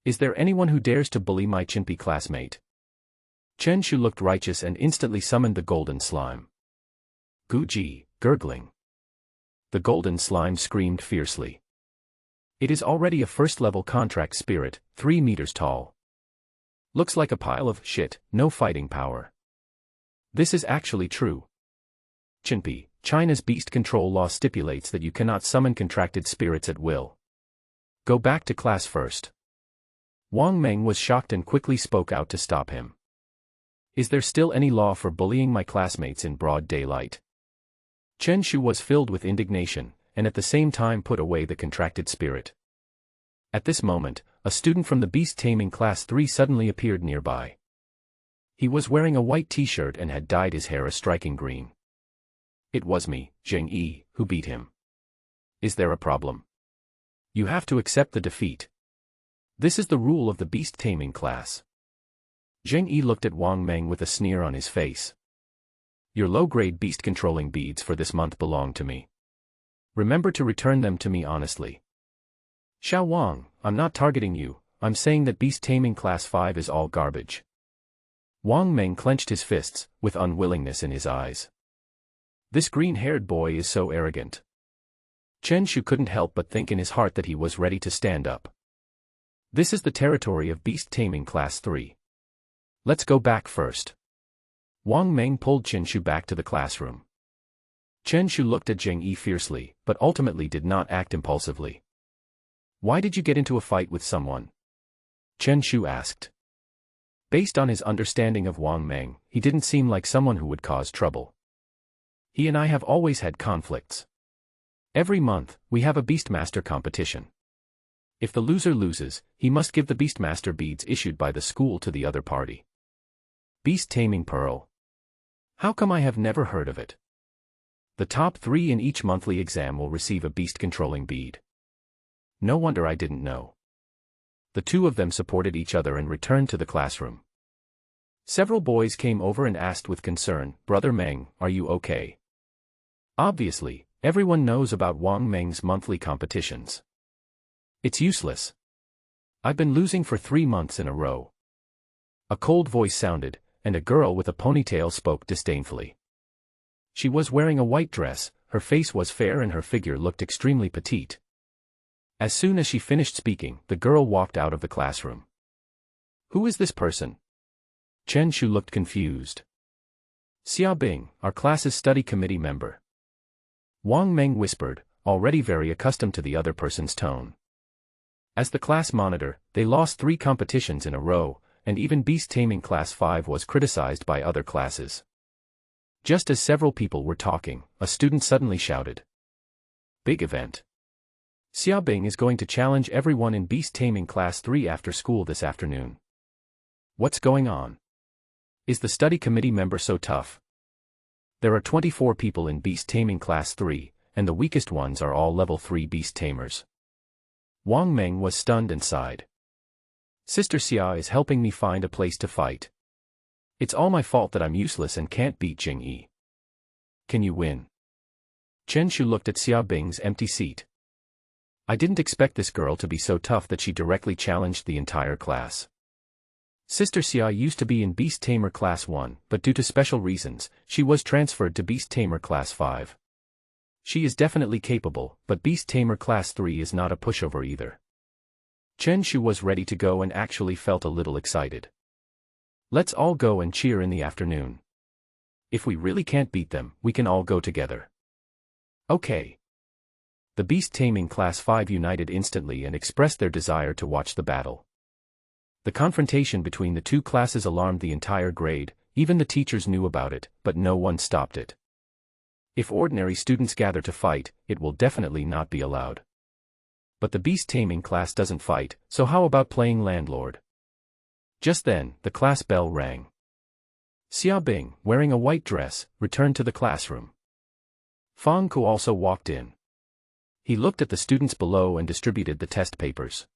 Is there anyone who dares to bully my Chinpi classmate? Chen Shu looked righteous and instantly summoned the golden slime. Guji, gurgling. The golden slime screamed fiercely. It is already a first-level contract spirit, 3 meters tall. Looks like a pile of shit, no fighting power. This is actually true. Chinpi, China's beast control law stipulates that you cannot summon contracted spirits at will. Go back to class first. Wang Meng was shocked and quickly spoke out to stop him. Is there still any law for bullying my classmates in broad daylight? Chen Shu was filled with indignation, and at the same time put away the contracted spirit. At this moment, a student from the Beast-taming class 3 suddenly appeared nearby. He was wearing a white t-shirt and had dyed his hair a striking green. It was me, Zheng Yi, who beat him. Is there a problem? You have to accept the defeat. This is the rule of the Beast-taming class. Zheng Yi looked at Wang Meng with a sneer on his face. Your low-grade beast-controlling beads for this month belong to me. Remember to return them to me honestly. Xiao Wang, I'm not targeting you, I'm saying that Beast-taming class 5 is all garbage. Wang Meng clenched his fists, with unwillingness in his eyes. This green-haired boy is so arrogant. Chen Shu couldn't help but think in his heart that he was ready to stand up. This is the territory of Beast-taming Class 3. Let's go back first. Wang Meng pulled Chen Shu back to the classroom. Chen Shu looked at Zheng Yi fiercely, but ultimately did not act impulsively. Why did you get into a fight with someone? Chen Shu asked. Based on his understanding of Wang Meng, he didn't seem like someone who would cause trouble. He and I have always had conflicts. Every month, we have a Beastmaster competition. If the loser loses, he must give the Beastmaster beads issued by the school to the other party. Beast-taming pearl. How come I have never heard of it? The top 3 in each monthly exam will receive a beast-controlling bead. No wonder I didn't know. The two of them supported each other and returned to the classroom. Several boys came over and asked with concern, "Brother Meng, are you okay?" Obviously, everyone knows about Wang Meng's monthly competitions. It's useless. I've been losing for 3 months in a row. A cold voice sounded, and a girl with a ponytail spoke disdainfully. She was wearing a white dress, her face was fair and her figure looked extremely petite. As soon as she finished speaking, the girl walked out of the classroom. Who is this person? Chen Shu looked confused. Xia Bing, our class's study committee member. Wang Meng whispered, already very accustomed to the other person's tone. As the class monitor, they lost 3 competitions in a row, and even Beast-taming Class 5 was criticized by other classes. Just as several people were talking, a student suddenly shouted. Big event. Xia Bing is going to challenge everyone in Beast-taming Class 3 after school this afternoon. What's going on? Is the study committee member so tough? There are 24 people in Beast-taming Class 3, and the weakest ones are all level 3 beast-tamers. Wang Meng was stunned and sighed. Sister Xia is helping me find a place to fight. It's all my fault that I'm useless and can't beat Zheng Yi. Can you win? Chen Shu looked at Xia Bing's empty seat. I didn't expect this girl to be so tough that she directly challenged the entire class. Sister Xia used to be in Beast-tamer Class 1, but due to special reasons, she was transferred to Beast-tamer Class 5. She is definitely capable, but Beast-tamer Class 3 is not a pushover either. Chen Shu was ready to go and actually felt a little excited. Let's all go and cheer in the afternoon. If we really can't beat them, we can all go together. Okay. The Beast-taming Class 5 united instantly and expressed their desire to watch the battle. The confrontation between the two classes alarmed the entire grade, even the teachers knew about it, but no one stopped it. If ordinary students gather to fight, it will definitely not be allowed. But the Beast-taming class doesn't fight, so how about playing landlord? Just then, the class bell rang. Xia Bing, wearing a white dress, returned to the classroom. Fang Ku also walked in. He looked at the students below and distributed the test papers.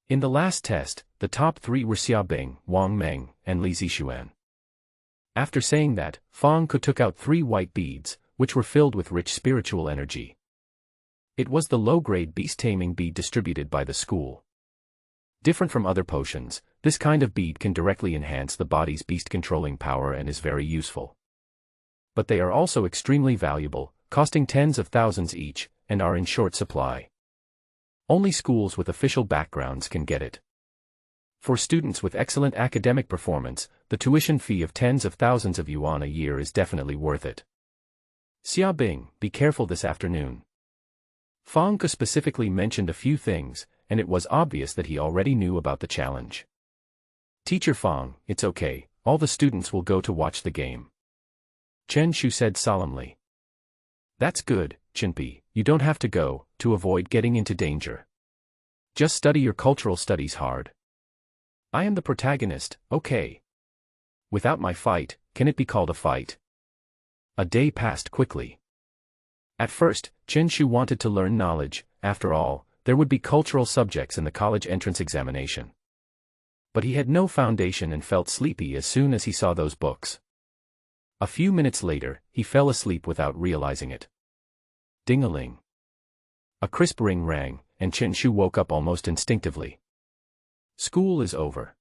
In the last test, the top 3 were Xia Bing, Wang Meng, and Li Zixuan. After saying that, Fang Ku took out 3 white beads, which were filled with rich spiritual energy. It was the low-grade beast-taming bead distributed by the school. Different from other potions, this kind of bead can directly enhance the body's beast-controlling power and is very useful. But they are also extremely valuable, costing tens of thousands each, and are in short supply. Only schools with official backgrounds can get it. For students with excellent academic performance, the tuition fee of tens of thousands of yuan a year is definitely worth it. Xia Bing, be careful this afternoon. Fang Ke specifically mentioned a few things, and it was obvious that he already knew about the challenge. Teacher Fang, it's okay, all the students will go to watch the game. Chen Shu said solemnly. That's good, Chinpi, you don't have to go, to avoid getting into danger. Just study your cultural studies hard. I am the protagonist, okay. Without my fight, can it be called a fight? A day passed quickly. At first, Chen Shu wanted to learn knowledge, after all, there would be cultural subjects in the college entrance examination. But he had no foundation and felt sleepy as soon as he saw those books. A few minutes later, he fell asleep without realizing it. Ding-a-ling. A crisp ring rang, and Chen Shu woke up almost instinctively. School is over.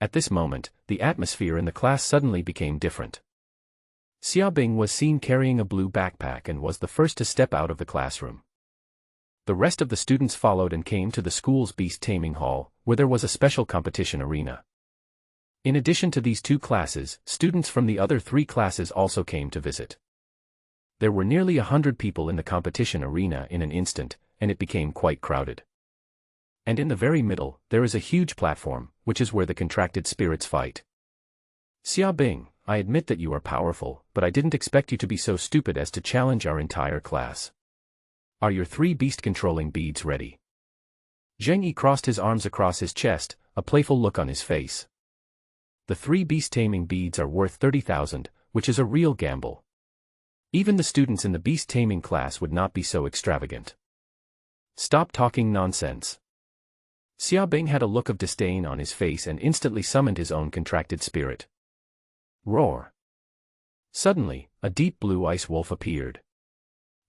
At this moment, the atmosphere in the class suddenly became different. Xiaobing was seen carrying a blue backpack and was the first to step out of the classroom. The rest of the students followed and came to the school's beast-taming hall, where there was a special competition arena. In addition to these two classes, students from the other three classes also came to visit. There were nearly 100 people in the competition arena in an instant, and it became quite crowded. And in the very middle, there is a huge platform, which is where the contracted spirits fight. Xiaobing, I admit that you are powerful, but I didn't expect you to be so stupid as to challenge our entire class. Are your 3 beast-controlling beads ready? Zheng Yi crossed his arms across his chest, a playful look on his face. The 3 beast-taming beads are worth 30,000, which is a real gamble. Even the students in the beast-taming class would not be so extravagant. Stop talking nonsense. Xiaobing had a look of disdain on his face and instantly summoned his own contracted spirit. Roar. Suddenly, a deep blue ice wolf appeared.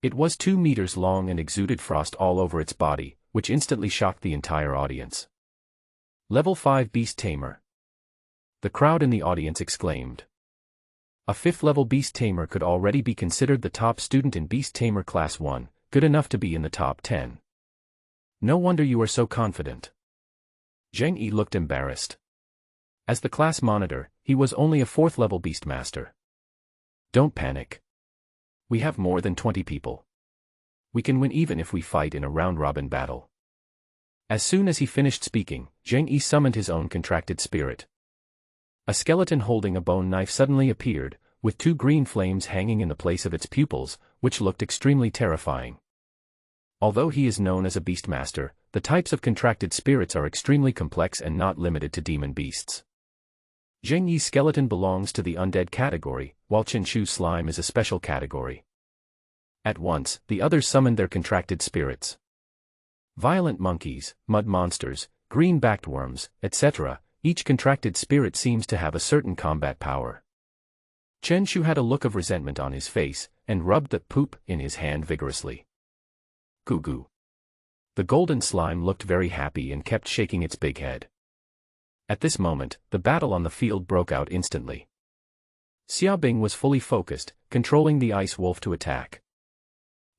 It was 2 meters long and exuded frost all over its body, which instantly shocked the entire audience. Level 5 Beast Tamer. The crowd in the audience exclaimed. A 5th level Beast Tamer could already be considered the top student in Beast Tamer Class 1, good enough to be in the top 10. No wonder you are so confident. Zheng Yi looked embarrassed. As the class monitor, he was only a 4th level Beastmaster. Don't panic. We have more than 20 people. We can win even if we fight in a round-robin battle. As soon as he finished speaking, Zheng Yi summoned his own contracted spirit. A skeleton holding a bone knife suddenly appeared, with 2 green flames hanging in the place of its pupils, which looked extremely terrifying. Although he is known as a Beastmaster, the types of contracted spirits are extremely complex and not limited to demon beasts. Zheng Yi's skeleton belongs to the undead category, while Chen Shu's slime is a special category. At once, the others summoned their contracted spirits. Violent monkeys, mud monsters, green-backed worms, etc., each contracted spirit seems to have a certain combat power. Chen Shu had a look of resentment on his face, and rubbed the poop in his hand vigorously. Goo goo. The golden slime looked very happy and kept shaking its big head. At this moment, the battle on the field broke out instantly. Xiaobing was fully focused, controlling the ice wolf to attack.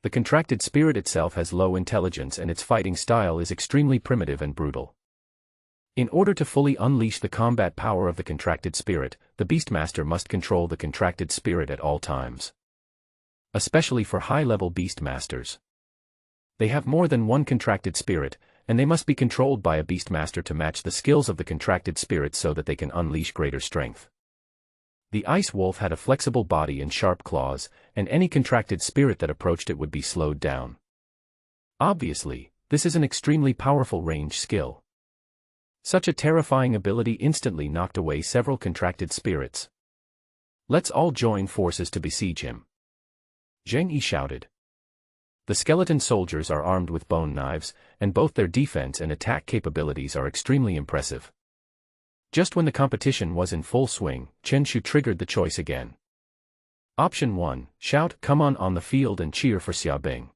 The contracted spirit itself has low intelligence and its fighting style is extremely primitive and brutal. In order to fully unleash the combat power of the contracted spirit, the Beastmaster must control the contracted spirit at all times. Especially for high-level Beastmasters. They have more than one contracted spirit, and they must be controlled by a Beastmaster to match the skills of the contracted spirit so that they can unleash greater strength. The ice wolf had a flexible body and sharp claws, and any contracted spirit that approached it would be slowed down. Obviously, this is an extremely powerful range skill. Such a terrifying ability instantly knocked away several contracted spirits. Let's all join forces to besiege him. Zheng Yi shouted. The skeleton soldiers are armed with bone knives, and both their defense and attack capabilities are extremely impressive. Just when the competition was in full swing, Chen Shu triggered the choice again. Option 1, shout "Come on the field and cheer for Xiaobing."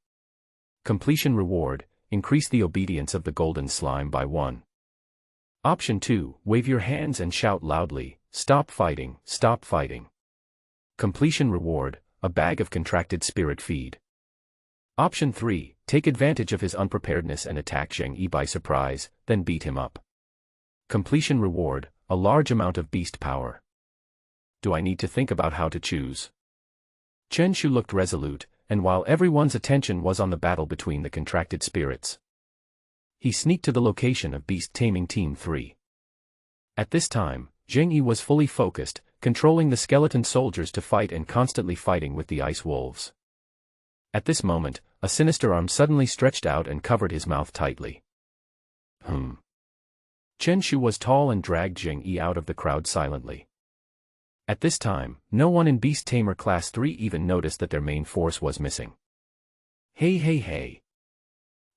Completion reward, increase the obedience of the golden slime by 1. Option 2, wave your hands and shout loudly, "Stop fighting, stop fighting." Completion reward, a bag of contracted spirit feed. Option 3, take advantage of his unpreparedness and attack Zheng Yi by surprise, then beat him up. Completion reward, a large amount of beast power. Do I need to think about how to choose? Chen Shu looked resolute, and while everyone's attention was on the battle between the contracted spirits, he sneaked to the location of Beast-taming Team 3. At this time, Zheng Yi was fully focused, controlling the skeleton soldiers to fight and constantly fighting with the ice wolves. At this moment, a sinister arm suddenly stretched out and covered his mouth tightly. Chen Shu was tall and dragged Zheng Yi out of the crowd silently. At this time, no one in Beast Tamer Class 3 even noticed that their main force was missing. Hey.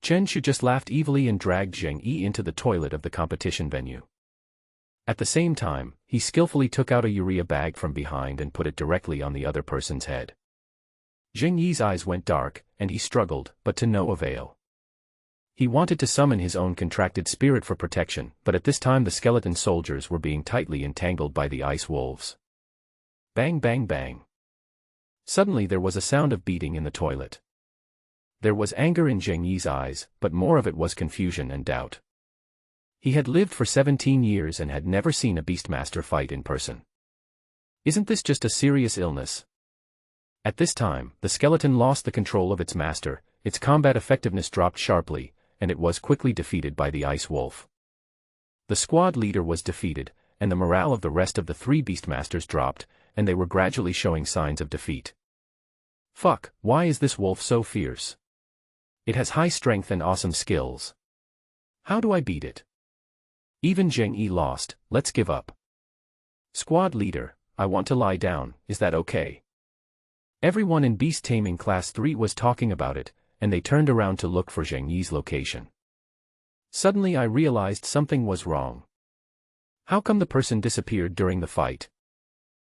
Chen Shu just laughed evilly and dragged Zheng Yi into the toilet of the competition venue. At the same time, he skillfully took out a urea bag from behind and put it directly on the other person's head. Zheng Yi's eyes went dark, and he struggled, but to no avail. He wanted to summon his own contracted spirit for protection, but at this time the skeleton soldiers were being tightly entangled by the ice wolves. Bang bang bang. Suddenly there was a sound of beating in the toilet. There was anger in Zheng Yi's eyes, but more of it was confusion and doubt. He had lived for 17 years and had never seen a Beastmaster fight in person. Isn't this just a serious illness? At this time, the skeleton lost the control of its master, its combat effectiveness dropped sharply, and it was quickly defeated by the ice wolf. The squad leader was defeated, and the morale of the rest of the 3 Beastmasters dropped, and they were gradually showing signs of defeat. Fuck, why is this wolf so fierce? It has high strength and awesome skills. How do I beat it? Even Zheng Yi lost, let's give up. Squad leader, I want to lie down, is that okay? Everyone in Beast-taming Class 3 was talking about it, and they turned around to look for Zheng Yi's location. Suddenly I realized something was wrong. How come the person disappeared during the fight?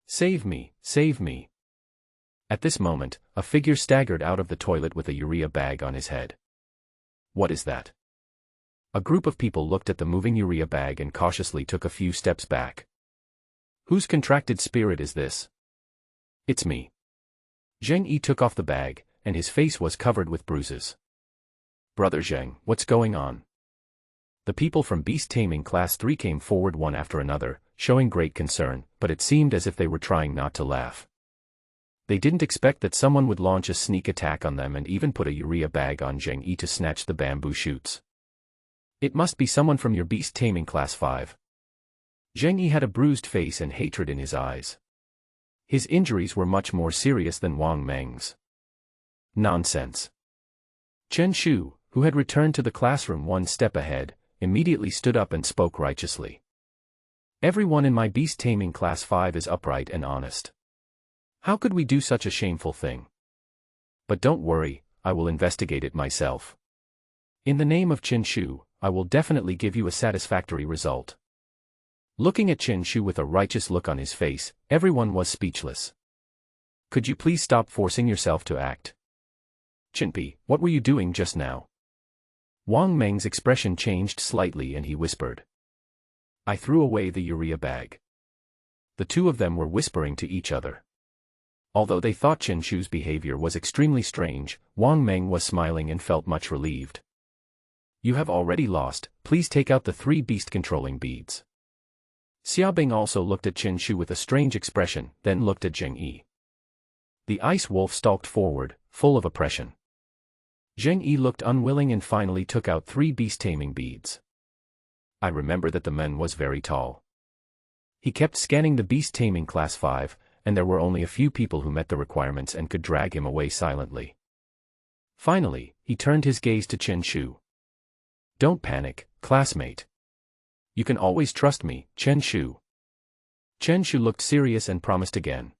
Save me, save me. At this moment, a figure staggered out of the toilet with a urea bag on his head. What is that? A group of people looked at the moving urea bag and cautiously took a few steps back. Whose contracted spirit is this? It's me. Zheng Yi took off the bag, and his face was covered with bruises. Brother Zheng, what's going on? The people from Beast-taming Class 3 came forward one after another, showing great concern, but it seemed as if they were trying not to laugh. They didn't expect that someone would launch a sneak attack on them and even put a urea bag on Zheng Yi to snatch the bamboo shoots. It must be someone from your Beast-taming Class 5. Zheng Yi had a bruised face and hatred in his eyes. His injuries were much more serious than Wang Meng's. Nonsense. Chen Shu, who had returned to the classroom one step ahead, immediately stood up and spoke righteously. Everyone in my Beast-taming Class 5 is upright and honest. How could we do such a shameful thing? But don't worry, I will investigate it myself. In the name of Chen Shu, I will definitely give you a satisfactory result. Looking at Chen Shu with a righteous look on his face, everyone was speechless. Could you please stop forcing yourself to act? Chinpi, what were you doing just now? Wang Meng's expression changed slightly and he whispered. I threw away the urea bag. The two of them were whispering to each other. Although they thought Chen Shu's behavior was extremely strange, Wang Meng was smiling and felt much relieved. You have already lost, please take out the 3 beast-controlling beads. Xiaobing also looked at Chen Shu with a strange expression, then looked at Zheng Yi. The ice wolf stalked forward, full of oppression. Zheng Yi looked unwilling and finally took out 3 beast-taming beads. I remember that the man was very tall. He kept scanning the Beast-taming Class 5, and there were only a few people who met the requirements and could drag him away silently. Finally, he turned his gaze to Chen Shu. Don't panic, classmate. You can always trust me, Chen Shu. Chen Shu looked serious and promised again.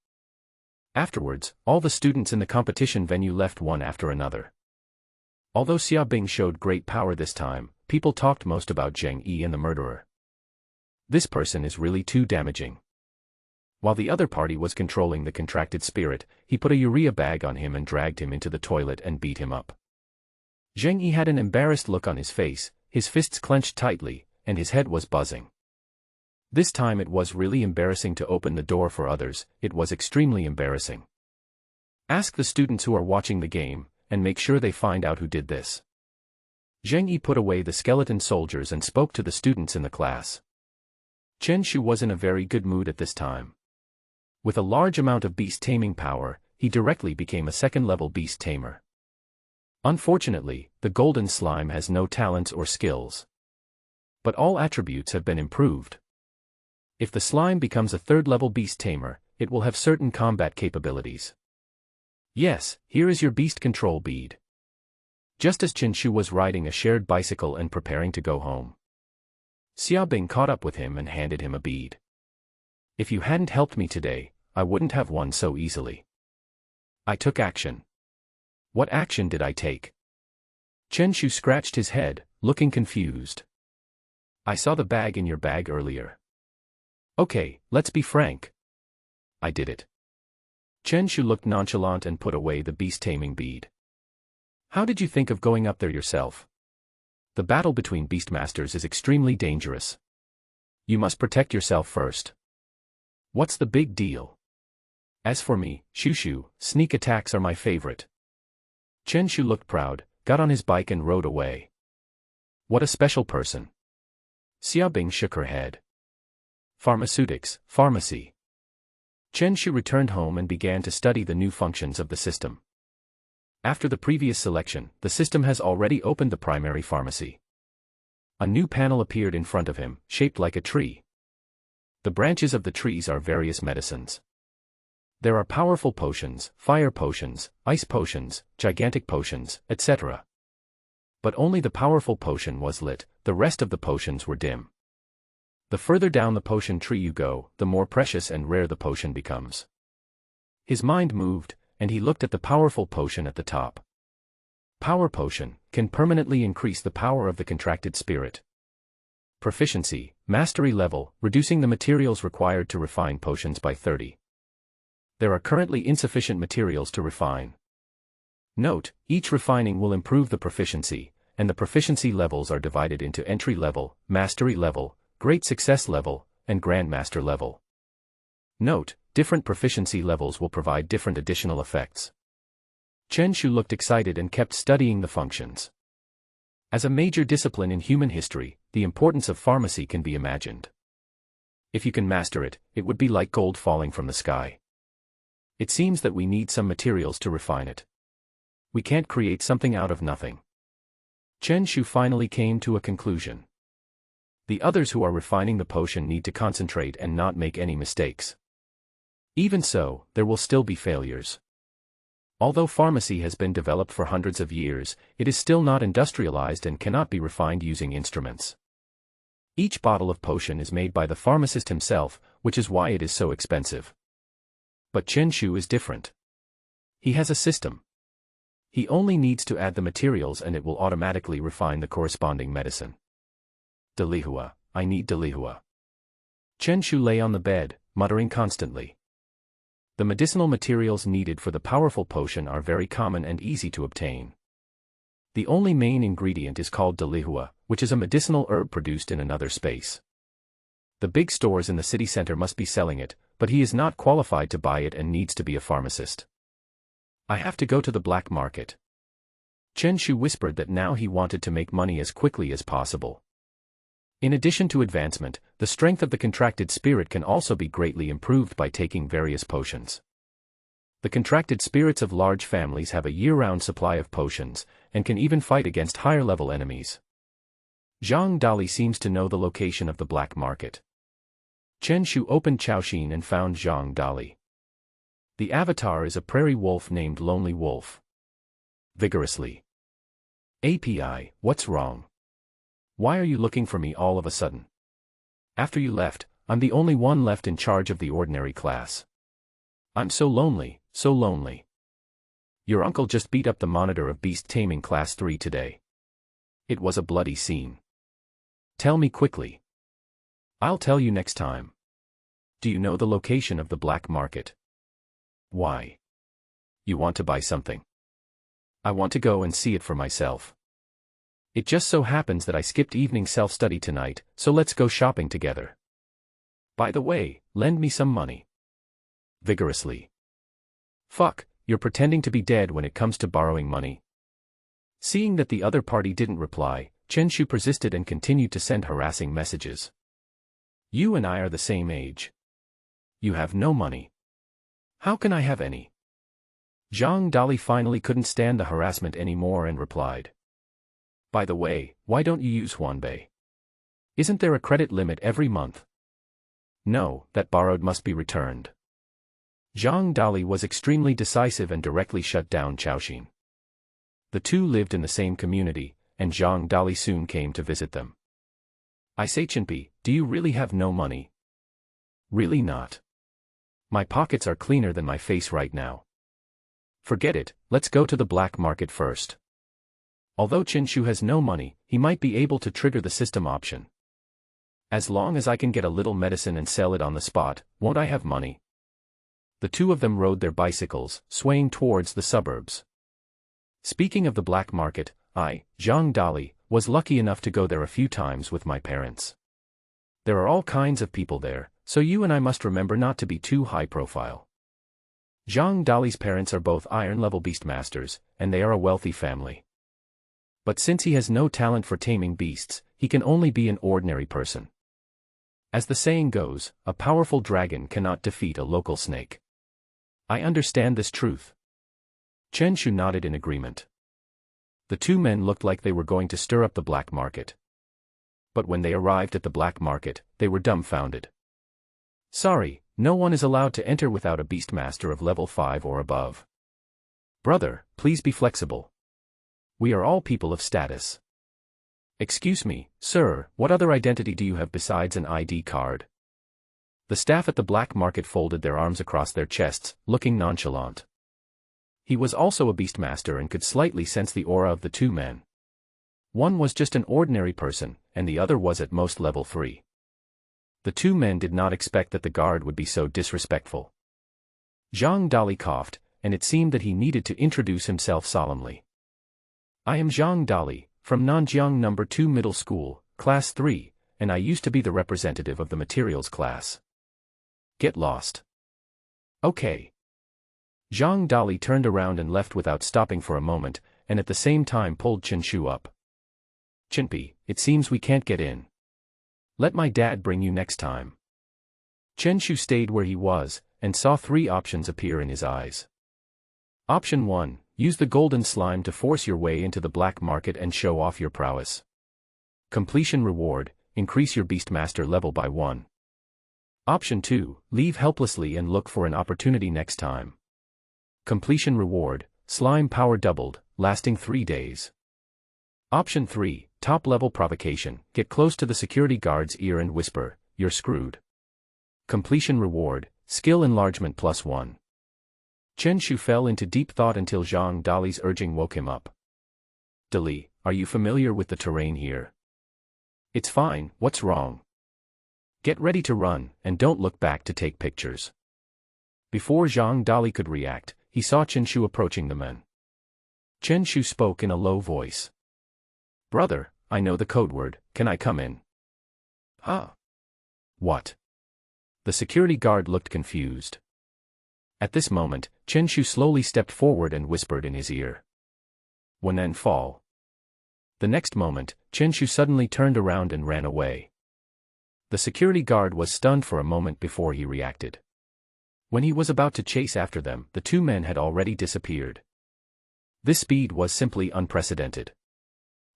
Afterwards, all the students in the competition venue left one after another. Although Xiaobing showed great power this time, people talked most about Zheng Yi and the murderer. This person is really too damaging. While the other party was controlling the contracted spirit, he put a urea bag on him and dragged him into the toilet and beat him up. Zheng Yi had an embarrassed look on his face, his fists clenched tightly, and his head was buzzing. This time it was really embarrassing to open the door for others, it was extremely embarrassing. Ask the students who are watching the game, and make sure they find out who did this. Zheng Yi put away the skeleton soldiers and spoke to the students in the class. Chen Shu was in a very good mood at this time. With a large amount of beast-taming power, he directly became a second-level beast-tamer. Unfortunately, the golden slime has no talents or skills. But all attributes have been improved. If the slime becomes a third-level beast-tamer, it will have certain combat capabilities. Yes, here is your beast control bead. Just as Chen Shu was riding a shared bicycle and preparing to go home, Xiaobing caught up with him and handed him a bead. If you hadn't helped me today, I wouldn't have won so easily. I took action. What action did I take? Chen Shu scratched his head, looking confused. I saw the bag in your bag earlier. Okay, let's be frank. I did it. Chen Shu looked nonchalant and put away the beast-taming bead. How did you think of going up there yourself? The battle between Beastmasters is extremely dangerous. You must protect yourself first. What's the big deal? As for me, Shushu, sneak attacks are my favorite. Chen Shu looked proud, got on his bike and rode away. What a special person. Xiaobing shook her head. Pharmaceutics, pharmacy. Chen Shu returned home and began to study the new functions of the system. After the previous selection, the system has already opened the primary pharmacy. A new panel appeared in front of him, shaped like a tree. The branches of the trees are various medicines. There are powerful potions, fire potions, ice potions, gigantic potions, etc. But only the powerful potion was lit, the rest of the potions were dim. The further down the potion tree you go, the more precious and rare the potion becomes. His mind moved, and he looked at the powerful potion at the top. Power potion can permanently increase the power of the contracted spirit. Proficiency, mastery level, reducing the materials required to refine potions by 30. There are currently insufficient materials to refine. Note, each refining will improve the proficiency, and the proficiency levels are divided into entry level, mastery level, great success level, and grandmaster level. Note, different proficiency levels will provide different additional effects. Chen Shu looked excited and kept studying the functions. As a major discipline in human history, the importance of pharmacy can be imagined. If you can master it, it would be like gold falling from the sky. It seems that we need some materials to refine it. We can't create something out of nothing. Chen Shu finally came to a conclusion. The others who are refining the potion need to concentrate and not make any mistakes. Even so, there will still be failures. Although pharmacy has been developed for hundreds of years, it is still not industrialized and cannot be refined using instruments. Each bottle of potion is made by the pharmacist himself, which is why it is so expensive. But Chen Shu is different. He has a system. He only needs to add the materials and it will automatically refine the corresponding medicine. Delihua, I need Delihua. Chen Shu lay on the bed, muttering constantly. The medicinal materials needed for the powerful potion are very common and easy to obtain. The only main ingredient is called Delihua, which is a medicinal herb produced in another space. The big stores in the city center must be selling it, but he is not qualified to buy it and needs to be a pharmacist. I have to go to the black market. Chen Shu whispered that now he wanted to make money as quickly as possible. In addition to advancement, the strength of the contracted spirit can also be greatly improved by taking various potions. The contracted spirits of large families have a year-round supply of potions, and can even fight against higher-level enemies. Zhang Dali seems to know the location of the black market. Chen Shu opened Chaoxin and found Zhang Dali. The avatar is a prairie wolf named Lonely Wolf. Vigorously. API, what's wrong? Why are you looking for me all of a sudden? After you left, I'm the only one left in charge of the ordinary class. I'm so lonely, so lonely. Your uncle just beat up the monitor of Beast-taming class 3 today. It was a bloody scene. Tell me quickly. I'll tell you next time. Do you know the location of the black market? Why? You want to buy something? I want to go and see it for myself. It just so happens that I skipped evening self-study tonight, so let's go shopping together. By the way, lend me some money. Vigorously. Fuck, you're pretending to be dead when it comes to borrowing money. Seeing that the other party didn't reply, Chen Shu persisted and continued to send harassing messages. You and I are the same age. You have no money. How can I have any? Zhang Dali finally couldn't stand the harassment anymore and replied. By the way, why don't you use Huanbei? Isn't there a credit limit every month? No, that borrowed must be returned. Zhang Dali was extremely decisive and directly shut down Chaoxin. The two lived in the same community, and Zhang Dali soon came to visit them. I say Chenpi, do you really have no money? Really not. My pockets are cleaner than my face right now. Forget it, let's go to the black market first. Although Chen Shu has no money, he might be able to trigger the system option. As long as I can get a little medicine and sell it on the spot, won't I have money? The two of them rode their bicycles, swaying towards the suburbs. Speaking of the black market, I, Zhang Dali, Was lucky enough to go there a few times with my parents. There are all kinds of people there, so you and I must remember not to be too high profile. Zhang Dali's parents are both iron-level beastmasters, and they are a wealthy family. But since he has no talent for taming beasts, he can only be an ordinary person. As the saying goes, a powerful dragon cannot defeat a local snake. I understand this truth. Chen Shu nodded in agreement. The two men looked like they were going to stir up the black market. But when they arrived at the black market, they were dumbfounded. Sorry, no one is allowed to enter without a beastmaster of level 5 or above. Brother, please be flexible. We are all people of status. Excuse me, sir, what other identity do you have besides an ID card? The staff at the black market folded their arms across their chests, looking nonchalant. He was also a beastmaster and could slightly sense the aura of the two men. One was just an ordinary person, and the other was at most level 3. The two men did not expect that the guard would be so disrespectful. Zhang Dali coughed, and it seemed that he needed to introduce himself solemnly. I am Zhang Dali, from Nanjiang No. 2 Middle School, Class 3, and I used to be the representative of the materials class. Get lost. Okay. Zhang Dali turned around and left without stopping for a moment, and at the same time pulled Chen Shu up. Chinpi, it seems we can't get in. Let my dad bring you next time. Chen Shu stayed where he was, and saw 3 options appear in his eyes. Option 1, use the golden slime to force your way into the black market and show off your prowess. Completion reward, increase your beastmaster level by 1. Option 2, leave helplessly and look for an opportunity next time. Completion reward, slime power doubled, lasting 3 days. Option 3, top level provocation, get close to the security guard's ear and whisper, you're screwed. Completion reward, skill enlargement +1. Chen Shu fell into deep thought until Zhang Dali's urging woke him up. Dali, are you familiar with the terrain here? It's fine, what's wrong? Get ready to run, and don't look back to take pictures. Before Zhang Dali could react, he saw Chen Shu approaching the men. Chen Shu spoke in a low voice. Brother, I know the code word, can I come in? Huh? What? The security guard looked confused. At this moment, Chen Shu slowly stepped forward and whispered in his ear. Wonen fall. The next moment, Chen Shu suddenly turned around and ran away. The security guard was stunned for a moment before he reacted. When he was about to chase after them, the two men had already disappeared. This speed was simply unprecedented.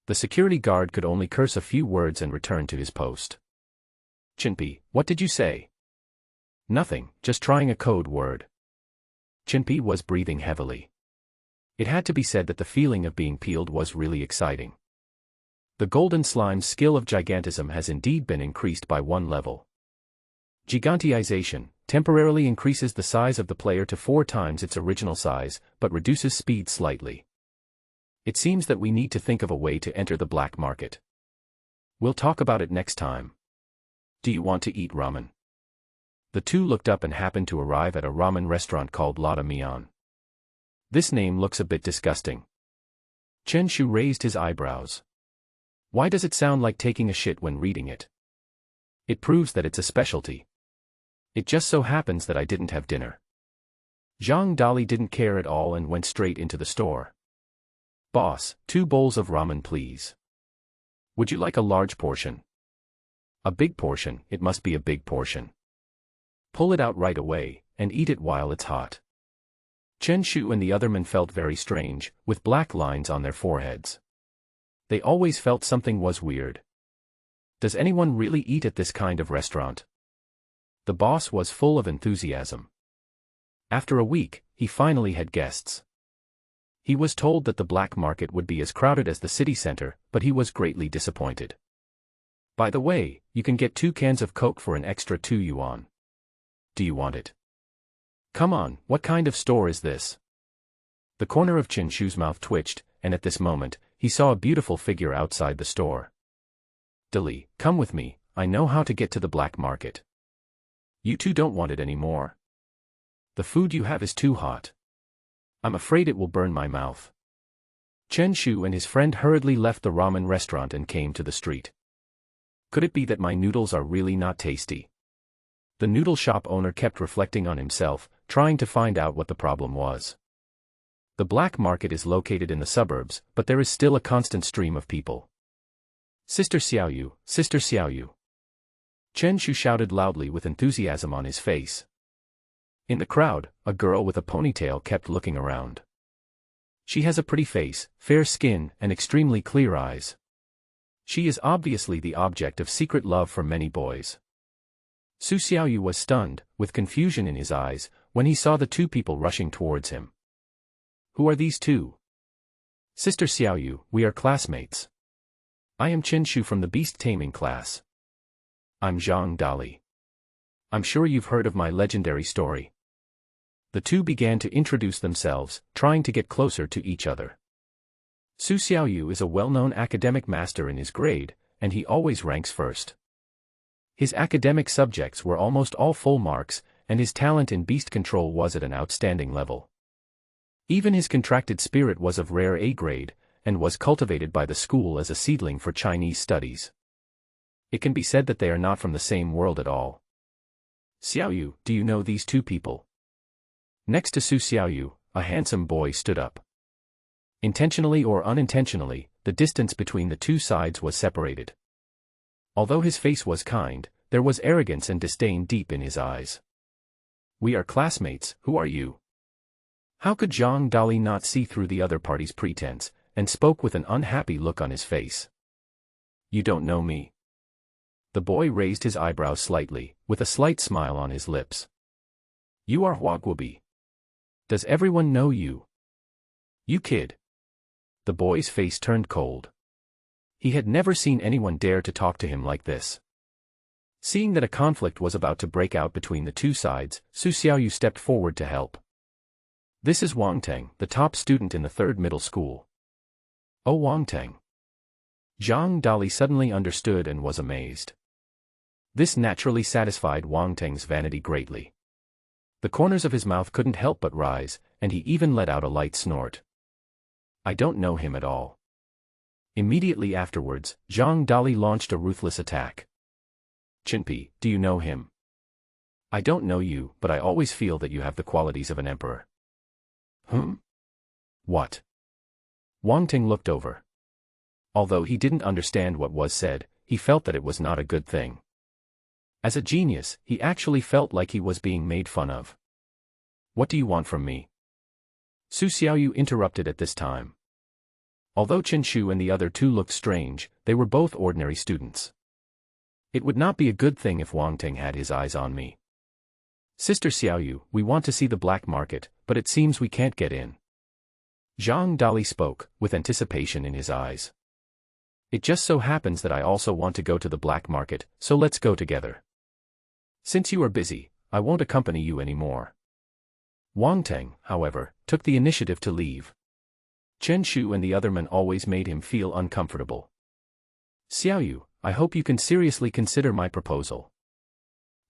The security guard could only curse a few words and return to his post. Chinpi, what did you say? Nothing, just trying a code word. Chinpi was breathing heavily. It had to be said that the feeling of being peeled was really exciting. The golden slime's skill of gigantism has indeed been increased by 1 level. Gigantization temporarily increases the size of the player to 4 times its original size, but reduces speed slightly. It seems that we need to think of a way to enter the black market. We'll talk about it next time. Do you want to eat ramen? The two looked up and happened to arrive at a ramen restaurant called Lada Mian. This name looks a bit disgusting. Chen Shu raised his eyebrows. Why does it sound like taking a shit when reading it? It proves that it's a specialty. It just so happens that I didn't have dinner. Zhang Dali didn't care at all and went straight into the store. Boss, 2 bowls of ramen please. Would you like a large portion? A big portion, it must be a big portion. Pull it out right away, and eat it while it's hot. Chen Shu and the other men felt very strange, with black lines on their foreheads. They always felt something was weird. Does anyone really eat at this kind of restaurant? The boss was full of enthusiasm. After a week, he finally had guests. He was told that the black market would be as crowded as the city center, but he was greatly disappointed. By the way, you can get 2 cans of Coke for an extra 2 yuan. Do you want it? Come on, what kind of store is this? The corner of Chen Shu's mouth twitched, and at this moment, he saw a beautiful figure outside the store. Dali, come with me, I know how to get to the black market. You two don't want it anymore. The food you have is too hot. I'm afraid it will burn my mouth. Chen Shu and his friend hurriedly left the ramen restaurant and came to the street. Could it be that my noodles are really not tasty? The noodle shop owner kept reflecting on himself, trying to find out what the problem was. The black market is located in the suburbs, but there is still a constant stream of people. Sister Xiaoyu, Sister Xiaoyu. Chen Shu shouted loudly with enthusiasm on his face. In the crowd, a girl with a ponytail kept looking around. She has a pretty face, fair skin, and extremely clear eyes. She is obviously the object of secret love for many boys. Su Xiaoyu was stunned, with confusion in his eyes, when he saw the two people rushing towards him. Who are these two? Sister Xiaoyu, we are classmates. I am Chen Shu from the Beast-taming class. I'm Zhang Dali. I'm sure you've heard of my legendary story. The two began to introduce themselves, trying to get closer to each other. Su Xiaoyu is a well-known academic master in his grade, and he always ranks first. His academic subjects were almost all full marks, and his talent in beast control was at an outstanding level. Even his contracted spirit was of rare A grade, and was cultivated by the school as a seedling for Chinese studies. It can be said that they are not from the same world at all. Xiaoyu, do you know these two people? Next to Su Xiaoyu, a handsome boy stood up. Intentionally or unintentionally, the distance between the two sides was separated. Although his face was kind, there was arrogance and disdain deep in his eyes. We are classmates, who are you? How could Zhang Dali not see through the other party's pretense, and spoke with an unhappy look on his face. You don't know me. The boy raised his eyebrows slightly, with a slight smile on his lips. You are Huaguobi. Does everyone know you? You kid. The boy's face turned cold. He had never seen anyone dare to talk to him like this. Seeing that a conflict was about to break out between the two sides, Su Xiaoyu stepped forward to help. This is Wang Teng, the top student in the 3rd middle school. Oh, Wang Teng. Zhang Dali suddenly understood and was amazed. This naturally satisfied Wang Teng's vanity greatly. The corners of his mouth couldn't help but rise, and he even let out a light snort. I don't know him at all. Immediately afterwards, Zhang Dali launched a ruthless attack. Chinpi, do you know him? I don't know you, but I always feel that you have the qualities of an emperor. What? Wang Ting looked over. Although he didn't understand what was said, he felt that it was not a good thing. As a genius, he actually felt like he was being made fun of. What do you want from me? Su Xiaoyu interrupted at this time. Although Chen Shu and the other two looked strange, they were both ordinary students. It would not be a good thing if Wang Ting had his eyes on me. Sister Xiaoyu, we want to see the black market, but it seems we can't get in. Zhang Dali spoke, with anticipation in his eyes. It just so happens that I also want to go to the black market, so let's go together. Since you are busy, I won't accompany you anymore. Wang Teng, however, took the initiative to leave. Chen Shu and the other men always made him feel uncomfortable. Xiaoyu, I hope you can seriously consider my proposal.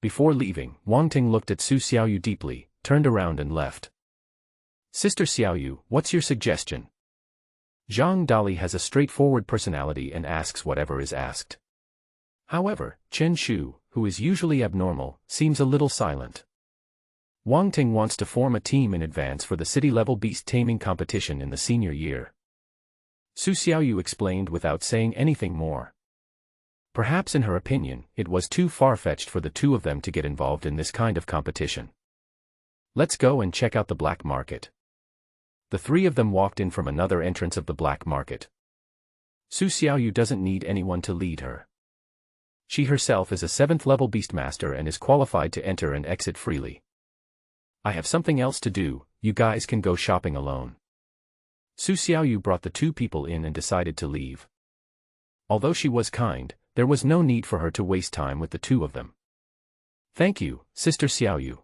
Before leaving, Wang Ting looked at Su Xiaoyu deeply, turned around and left. Sister Xiaoyu, what's your suggestion? Zhang Dali has a straightforward personality and asks whatever is asked. However, Chen Shu, who is usually abnormal, seems a little silent. Wang Ting wants to form a team in advance for the city-level beast-taming competition in the senior year. Su Xiaoyu explained without saying anything more. Perhaps in her opinion, it was too far-fetched for the two of them to get involved in this kind of competition. Let's go and check out the black market. The three of them walked in from another entrance of the black market. Su Xiaoyu doesn't need anyone to lead her. She herself is a 7th-level beastmaster and is qualified to enter and exit freely. I have something else to do, you guys can go shopping alone. Su Xiaoyu brought the two people in and decided to leave. Although she was kind, there was no need for her to waste time with the two of them. Thank you, Sister Xiaoyu.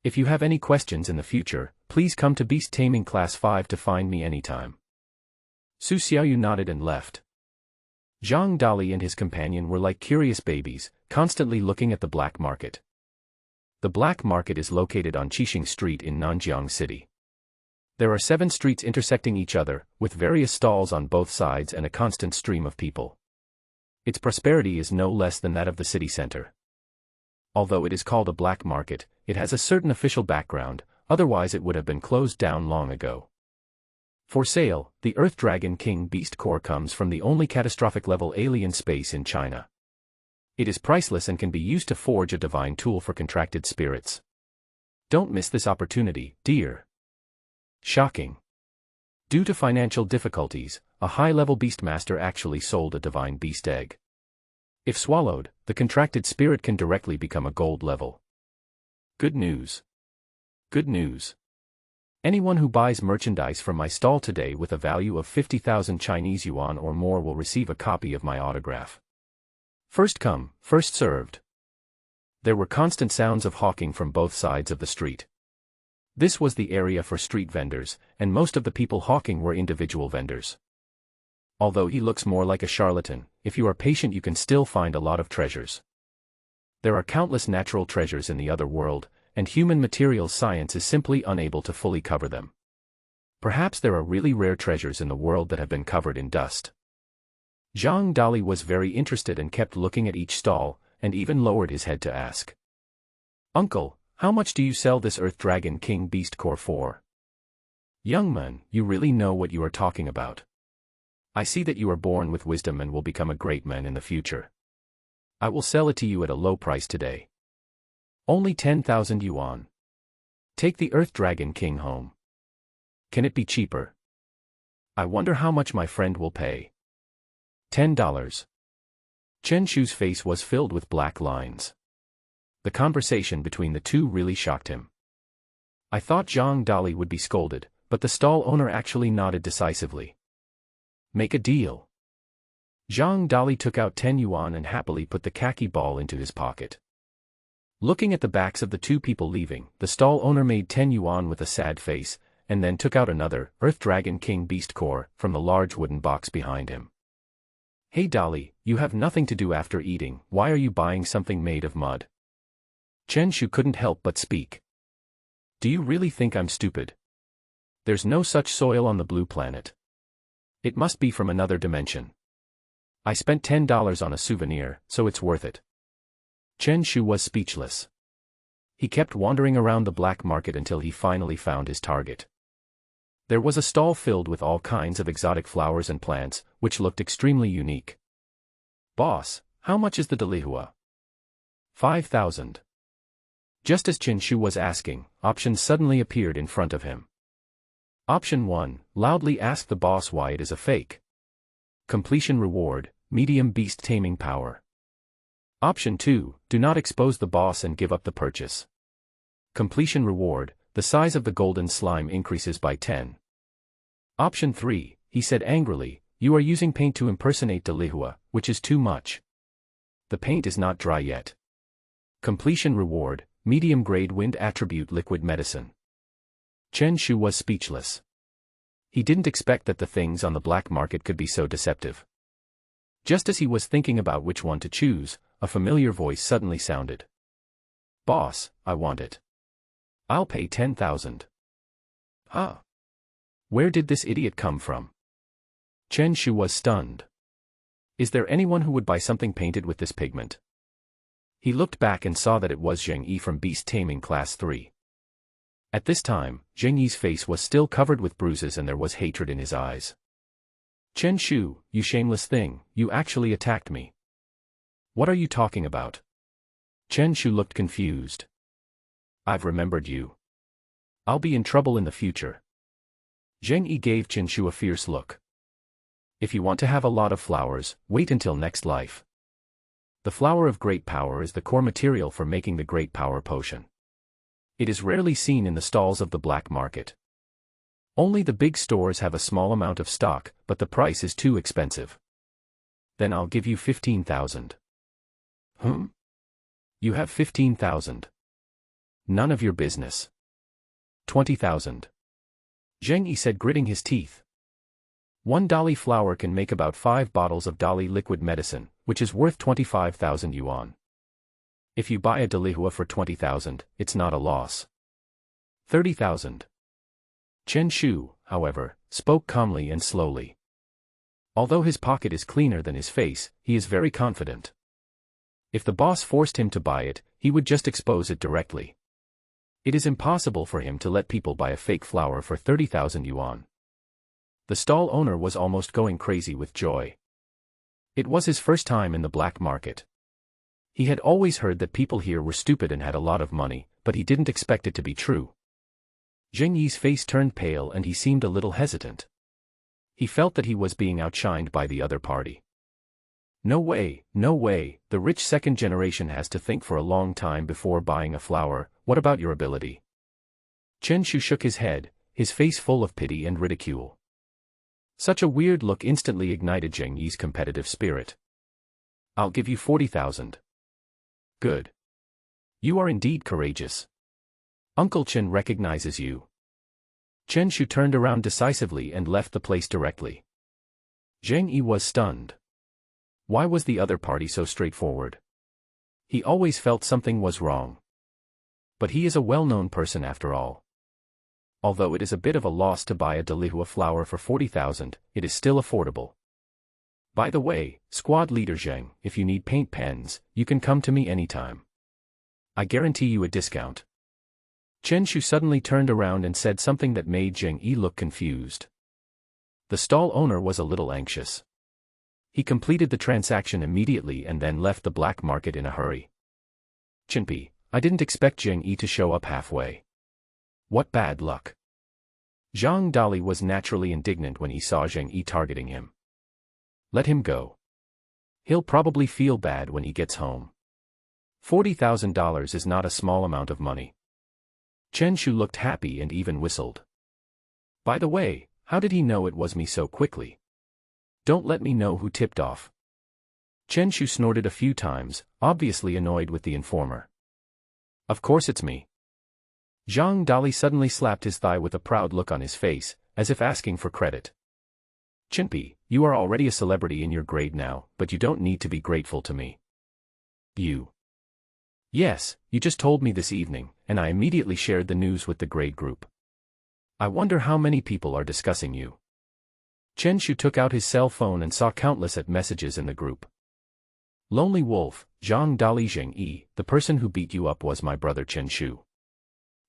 If you have any questions in the future, please come to Beast-taming Class 5 to find me anytime. Su Xiaoyu nodded and left. Zhang Dali and his companion were like curious babies, constantly looking at the black market. The black market is located on Qixing Street in Nanjiang City. There are 7 streets intersecting each other, with various stalls on both sides and a constant stream of people. Its prosperity is no less than that of the city center. Although it is called a black market, it has a certain official background, otherwise it would have been closed down long ago. For sale, the Earth Dragon King Beast Core comes from the only catastrophic level alien space in China. It is priceless and can be used to forge a divine tool for contracted spirits. Don't miss this opportunity, dear. Shocking. Due to financial difficulties, a high-level Beastmaster actually sold a divine beast egg. If swallowed, the contracted spirit can directly become a gold level. Good news. Good news. Anyone who buys merchandise from my stall today with a value of 50,000 Chinese yuan or more will receive a copy of my autograph. First come, first served. There were constant sounds of hawking from both sides of the street. This was the area for street vendors, and most of the people hawking were individual vendors. Although he looks more like a charlatan, if you are patient you can still find a lot of treasures. There are countless natural treasures in the other world, and human materials science is simply unable to fully cover them. Perhaps there are really rare treasures in the world that have been covered in dust. Zhang Dali was very interested and kept looking at each stall, and even lowered his head to ask. Uncle, how much do you sell this Earth Dragon King Beast Core for? Young man, you really know what you are talking about. I see that you are born with wisdom and will become a great man in the future. I will sell it to you at a low price today. Only 10,000 yuan. Take the Earth Dragon King home. Can it be cheaper? I wonder how much my friend will pay. $10. Chen Shu's face was filled with black lines. The conversation between the two really shocked him. I thought Zhang Dali would be scolded, but the stall owner actually nodded decisively. Make a deal. Zhang Dali took out 10 yuan and happily put the khaki ball into his pocket. Looking at the backs of the two people leaving, the stall owner made 10 yuan with a sad face, and then took out another Earth Dragon King Beast Core from the large wooden box behind him. Hey Dali, you have nothing to do after eating, why are you buying something made of mud? Chen Shu couldn't help but speak. Do you really think I'm stupid? There's no such soil on the blue planet. It must be from another dimension. I spent $10 on a souvenir, so it's worth it. Chen Shu was speechless. He kept wandering around the black market until he finally found his target. There was a stall filled with all kinds of exotic flowers and plants, which looked extremely unique. Boss, how much is the Delihua? 5,000. Just as Chen Shu was asking, options suddenly appeared in front of him. Option 1, loudly ask the boss why it is a fake. Completion reward, medium beast-taming power. Option 2, do not expose the boss and give up the purchase. Completion reward, the size of the golden slime increases by 10. Option 3, he said angrily, you are using paint to impersonate Delihua, which is too much. The paint is not dry yet. Completion reward, medium-grade wind attribute liquid medicine. Chen Shu was speechless. He didn't expect that the things on the black market could be so deceptive. Just as he was thinking about which one to choose, a familiar voice suddenly sounded. Boss, I want it. I'll pay 10,000. Huh? Where did this idiot come from? Chen Shu was stunned. Is there anyone who would buy something painted with this pigment? He looked back and saw that it was Zheng Yi from Beast-taming Class 3. At this time, Zheng Yi's face was still covered with bruises and there was hatred in his eyes. Chen Shu, you shameless thing, you actually attacked me. What are you talking about? Chen Shu looked confused. I've remembered you. I'll be in trouble in the future. Zheng Yi gave Chen Shu a fierce look. If you want to have a lot of flowers, wait until next life. The flower of great power is the core material for making the great power potion. It is rarely seen in the stalls of the black market. Only the big stores have a small amount of stock, but the price is too expensive. Then I'll give you 15,000. You have 15,000. None of your business. 20,000. Zheng Yi said, gritting his teeth. One Dali flower can make about 5 bottles of Dali liquid medicine, which is worth 25,000 yuan. If you buy a Delihua for 20,000, it's not a loss. 30,000. Chen Shu, however, spoke calmly and slowly. Although his pocket is cleaner than his face, he is very confident. If the boss forced him to buy it, he would just expose it directly. It is impossible for him to let people buy a fake flower for 30,000 yuan. The stall owner was almost going crazy with joy. It was his first time in the black market. He had always heard that people here were stupid and had a lot of money, but he didn't expect it to be true. Zheng Yi's face turned pale and he seemed a little hesitant. He felt that he was being outshined by the other party. No way, no way, the rich second generation has to think for a long time before buying a flower. What about your ability? Chen Shu shook his head, his face full of pity and ridicule. Such a weird look instantly ignited Zheng Yi's competitive spirit. I'll give you 40,000. Good. You are indeed courageous. Uncle Chen recognizes you. Chen Shu turned around decisively and left the place directly. Zheng Yi was stunned. Why was the other party so straightforward? He always felt something was wrong. But he is a well-known person after all. Although it is a bit of a loss to buy a Delihua flower for 40,000, it is still affordable. By the way, squad leader Zheng, if you need paint pens, you can come to me anytime. I guarantee you a discount. Chen Shu suddenly turned around and said something that made Zheng Yi look confused. The stall owner was a little anxious. He completed the transaction immediately and then left the black market in a hurry. Chinpi, I didn't expect Zheng Yi to show up halfway. What bad luck. Zhang Dali was naturally indignant when he saw Zheng Yi targeting him. Let him go. He'll probably feel bad when he gets home. $40,000 is not a small amount of money. Chen Shu looked happy and even whistled. By the way, how did he know it was me so quickly? Don't let me know who tipped off. Chen Shu snorted a few times, obviously annoyed with the informer. Of course it's me. Zhang Dali suddenly slapped his thigh with a proud look on his face, as if asking for credit. Chinpi, you are already a celebrity in your grade now, but you don't need to be grateful to me. You. Yes, you just told me this evening, and I immediately shared the news with the grade group. I wonder how many people are discussing you. Chen Shu took out his cell phone and saw countless messages in the group. Lonely Wolf, Zhang Dali Zheng Yi, the person who beat you up was my brother Chen Shu.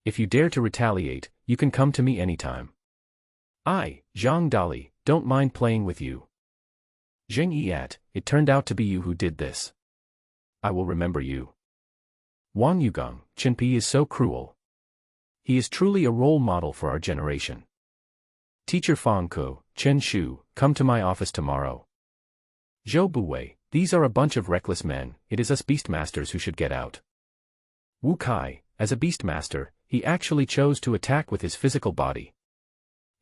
If you dare to retaliate, you can come to me anytime. I, Zhang Dali, don't mind playing with you. Zheng Yi it turned out to be you who did this. I will remember you. Wang Yugang, Chinpi is so cruel. He is truly a role model for our generation. Teacher Fang Ko, Chen Shu, come to my office tomorrow. Zhou Buwei, these are a bunch of reckless men, it is us Beastmasters who should get out. Wu Kai, as a Beastmaster, he actually chose to attack with his physical body.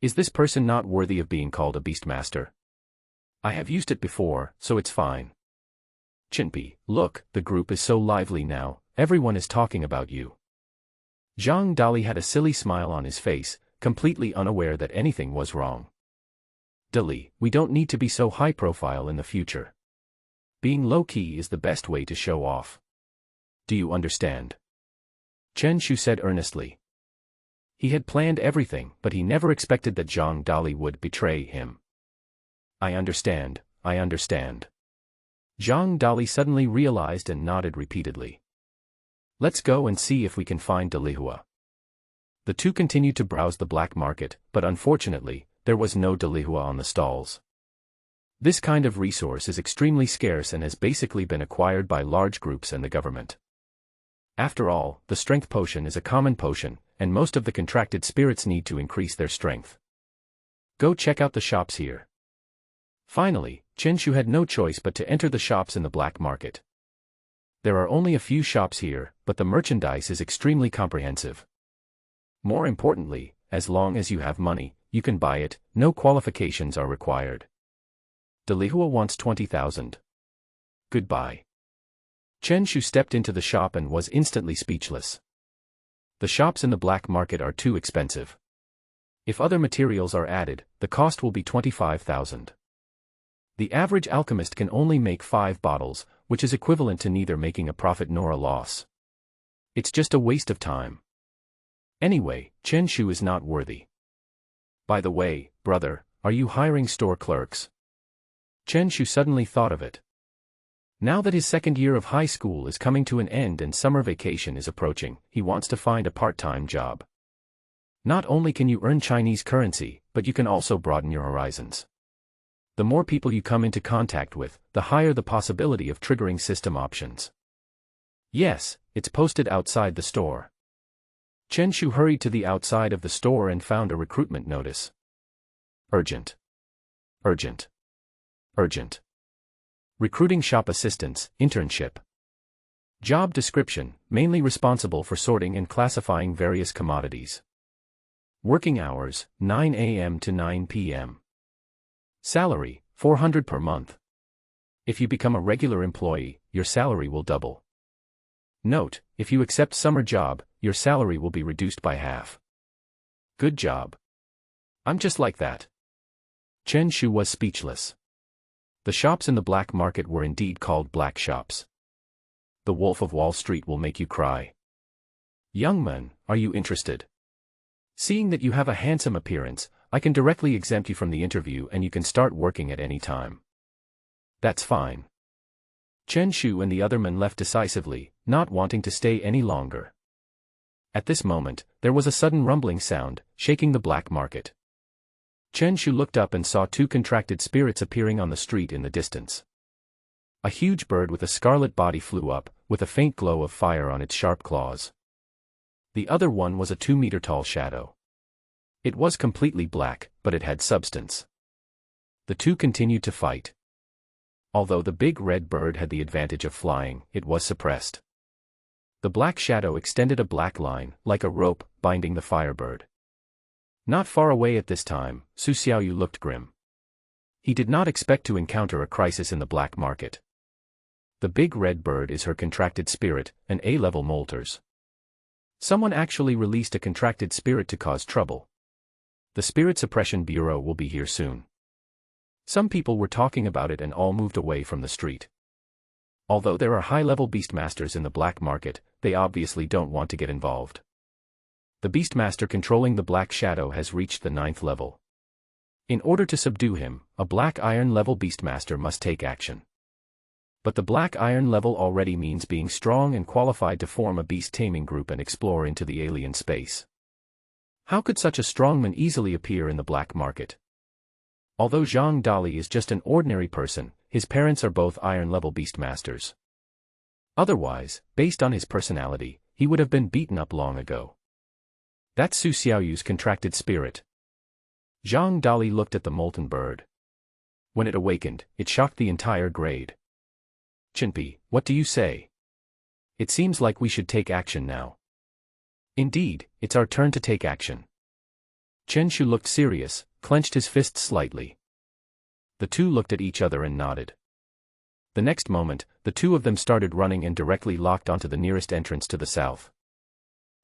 Is this person not worthy of being called a Beastmaster? I have used it before, so it's fine. Chinpi, look, the group is so lively now, everyone is talking about you. Zhang Dali had a silly smile on his face, completely unaware that anything was wrong. Dali, we don't need to be so high profile in the future. Being low-key is the best way to show off. Do you understand? Chen Shu said earnestly. He had planned everything, but he never expected that Zhang Dali would betray him. I understand, I understand. Zhang Dali suddenly realized and nodded repeatedly. Let's go and see if we can find Delihua. The two continued to browse the black market, but unfortunately, there was no Delihua on the stalls. This kind of resource is extremely scarce and has basically been acquired by large groups and the government. After all, the strength potion is a common potion, and most of the contracted spirits need to increase their strength. Go check out the shops here. Finally, Chen Shu had no choice but to enter the shops in the black market. There are only a few shops here, but the merchandise is extremely comprehensive. More importantly, as long as you have money, you can buy it, no qualifications are required. Delihua wants 20,000. Goodbye. Chen Shu stepped into the shop and was instantly speechless. The shops in the black market are too expensive. If other materials are added, the cost will be 25,000. The average alchemist can only make 5 bottles, which is equivalent to neither making a profit nor a loss. It's just a waste of time. Anyway, Chen Shu is not worthy. By the way, brother, are you hiring store clerks? Chen Shu suddenly thought of it. Now that his second year of high school is coming to an end and summer vacation is approaching, he wants to find a part-time job. Not only can you earn Chinese currency, but you can also broaden your horizons. The more people you come into contact with, the higher the possibility of triggering system options. Yes, it's posted outside the store. Chen Shu hurried to the outside of the store and found a recruitment notice. Urgent. Urgent. Urgent. Recruiting shop assistants, internship. Job description, mainly responsible for sorting and classifying various commodities. Working hours, 9 a.m. to 9 p.m. Salary, 400 per month. If you become a regular employee, your salary will double. Note, if you accept summer job, your salary will be reduced by half. Good job. I'm just like that. Chen Shu was speechless. The shops in the black market were indeed called black shops. The Wolf of Wall Street will make you cry. Young man, are you interested? Seeing that you have a handsome appearance, I can directly exempt you from the interview and you can start working at any time. That's fine. Chen Shu and the other men left decisively, not wanting to stay any longer. At this moment, there was a sudden rumbling sound, shaking the black market. Chen Shu looked up and saw two contracted spirits appearing on the street in the distance. A huge bird with a scarlet body flew up, with a faint glow of fire on its sharp claws. The other one was a 2-meter-tall shadow. It was completely black, but it had substance. The two continued to fight. Although the big red bird had the advantage of flying, it was suppressed. The black shadow extended a black line, like a rope, binding the firebird. Not far away at this time, Su Xiaoyu looked grim. He did not expect to encounter a crisis in the black market. The big red bird is her contracted spirit, an A-level molters. Someone actually released a contracted spirit to cause trouble. The Spirit Suppression Bureau will be here soon. Some people were talking about it and all moved away from the street. Although there are high-level beastmasters in the black market, they obviously don't want to get involved. The beastmaster controlling the black shadow has reached the 9th level. In order to subdue him, a black iron level beastmaster must take action. But the black iron level already means being strong and qualified to form a beast-taming group and explore into the alien space. How could such a strongman easily appear in the black market? Although Zhang Dali is just an ordinary person, his parents are both iron-level beastmasters. Otherwise, based on his personality, he would have been beaten up long ago. That's Su Xiaoyu's contracted spirit. Zhang Dali looked at the molten bird. When it awakened, it shocked the entire grade. Chinpi, what do you say? It seems like we should take action now. Indeed, it's our turn to take action. Chen Shu looked serious, clenched his fists slightly. The two looked at each other and nodded. The next moment, the two of them started running and directly locked onto the nearest entrance to the south.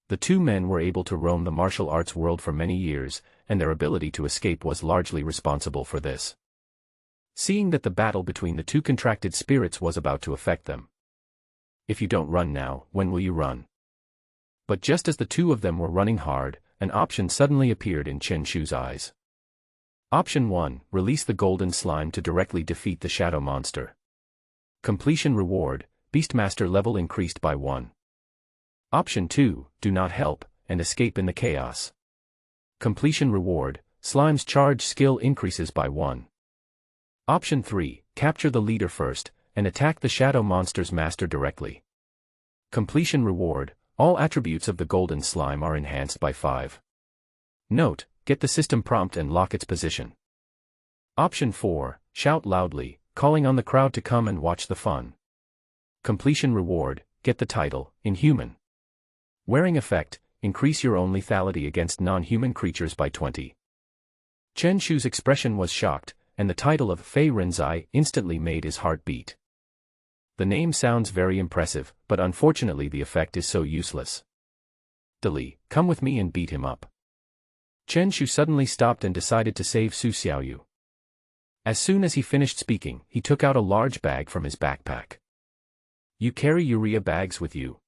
The two men were able to roam the martial arts world for many years, and their ability to escape was largely responsible for this. Seeing that the battle between the two contracted spirits was about to affect them. If you don't run now, when will you run? But just as the two of them were running hard, an option suddenly appeared in Chen Shu's eyes. Option 1, release the golden slime to directly defeat the shadow monster. Completion reward, Beastmaster level increased by 1. Option 2, do not help, and escape in the chaos. Completion reward, Slime's charge skill increases by 1. Option 3, capture the leader first, and attack the shadow monster's master directly. Completion reward, all attributes of the golden slime are enhanced by 5. Note, get the system prompt and lock its position. Option 4, shout loudly, calling on the crowd to come and watch the fun. Completion reward, get the title, Inhuman. Wearing effect, increase your own lethality against non-human creatures by 20. Chen Shu's expression was shocked, and the title of Fei Renzai instantly made his heart beat. The name sounds very impressive, but unfortunately the effect is so useless. Dali, come with me and beat him up. Chen Shu suddenly stopped and decided to save Su Xiaoyu. As soon as he finished speaking, he took out a large bag from his backpack. You carry urea bags with you?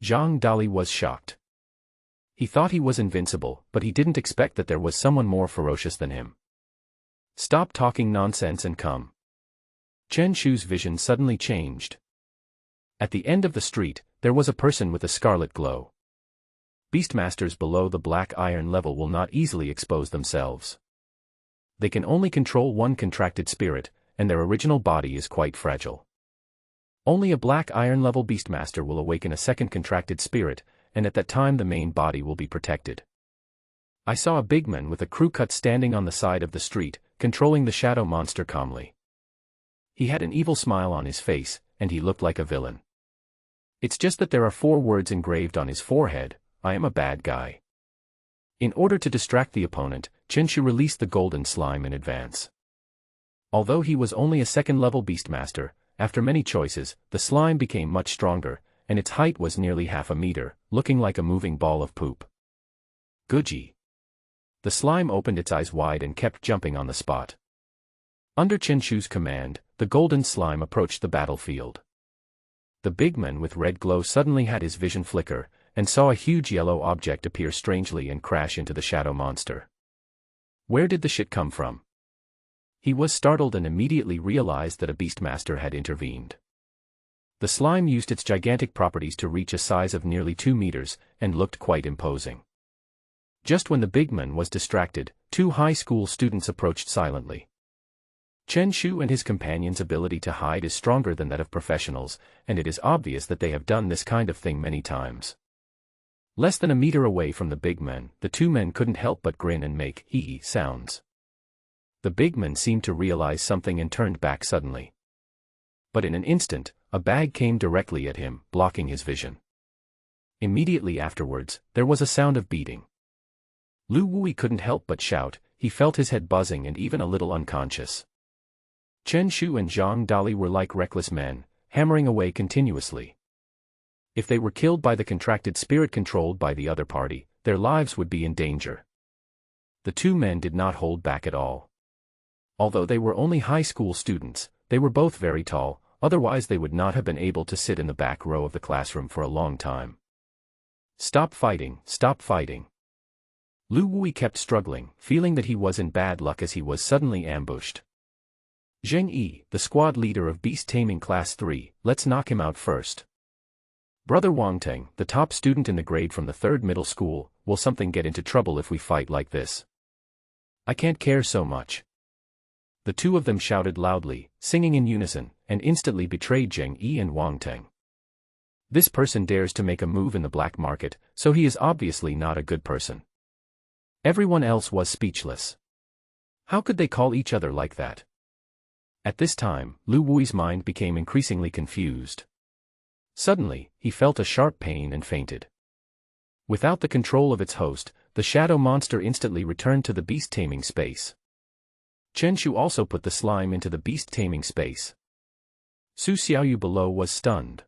Zhang Dali was shocked. He thought he was invincible, but he didn't expect that there was someone more ferocious than him. Stop talking nonsense and come. Chen Shu's vision suddenly changed. At the end of the street, there was a person with a scarlet glow. Beastmasters below the black iron level will not easily expose themselves. They can only control one contracted spirit, and their original body is quite fragile. Only a black iron level Beastmaster will awaken a second contracted spirit, and at that time the main body will be protected. I saw a big man with a crew cut standing on the side of the street, controlling the shadow monster calmly. He had an evil smile on his face, and he looked like a villain. It's just that there are 4 words engraved on his forehead: I am a bad guy. In order to distract the opponent, Chen Shu released the golden slime in advance. Although he was only a second-level Beastmaster, after many choices, the slime became much stronger, and its height was nearly half a meter, looking like a moving ball of poop. Guji. The slime opened its eyes wide and kept jumping on the spot. Under Chen Shu's command, the golden slime approached the battlefield. The big man with red glow suddenly had his vision flicker, and saw a huge yellow object appear strangely and crash into the shadow monster. Where did the shit come from? He was startled and immediately realized that a Beastmaster had intervened. The slime used its gigantic properties to reach a size of nearly 2 meters, and looked quite imposing. Just when the big man was distracted, 2 high school students approached silently. Chen Shu and his companions' ability to hide is stronger than that of professionals, and it is obvious that they have done this kind of thing many times. Less than a meter away from the big man, the 2 men couldn't help but grin and make hee-hee sounds. The big man seemed to realize something and turned back suddenly. But in an instant, a bag came directly at him, blocking his vision. Immediately afterwards, there was a sound of beating. Lu Wui couldn't help but shout. He felt his head buzzing and even a little unconscious. Chen Shu and Zhang Dali were like reckless men, hammering away continuously. If they were killed by the contracted spirit controlled by the other party, their lives would be in danger. The 2 men did not hold back at all. Although they were only high school students, they were both very tall, otherwise they would not have been able to sit in the back row of the classroom for a long time. Stop fighting, stop fighting. Lu Wui kept struggling, feeling that he was in bad luck as he was suddenly ambushed. Zheng Yi, the squad leader of Beast-taming Class 3, let's knock him out first. Brother Wang Teng, the top student in the grade from the 3rd middle school, will something get into trouble if we fight like this? I can't care so much. The 2 of them shouted loudly, singing in unison, and instantly betrayed Zheng Yi and Wang Teng. This person dares to make a move in the black market, so he is obviously not a good person. Everyone else was speechless. How could they call each other like that? At this time, Lu Wui's mind became increasingly confused. Suddenly, he felt a sharp pain and fainted. Without the control of its host, the shadow monster instantly returned to the beast-taming space. Chen Shu also put the slime into the beast-taming space. Su Xiaoyu below was stunned.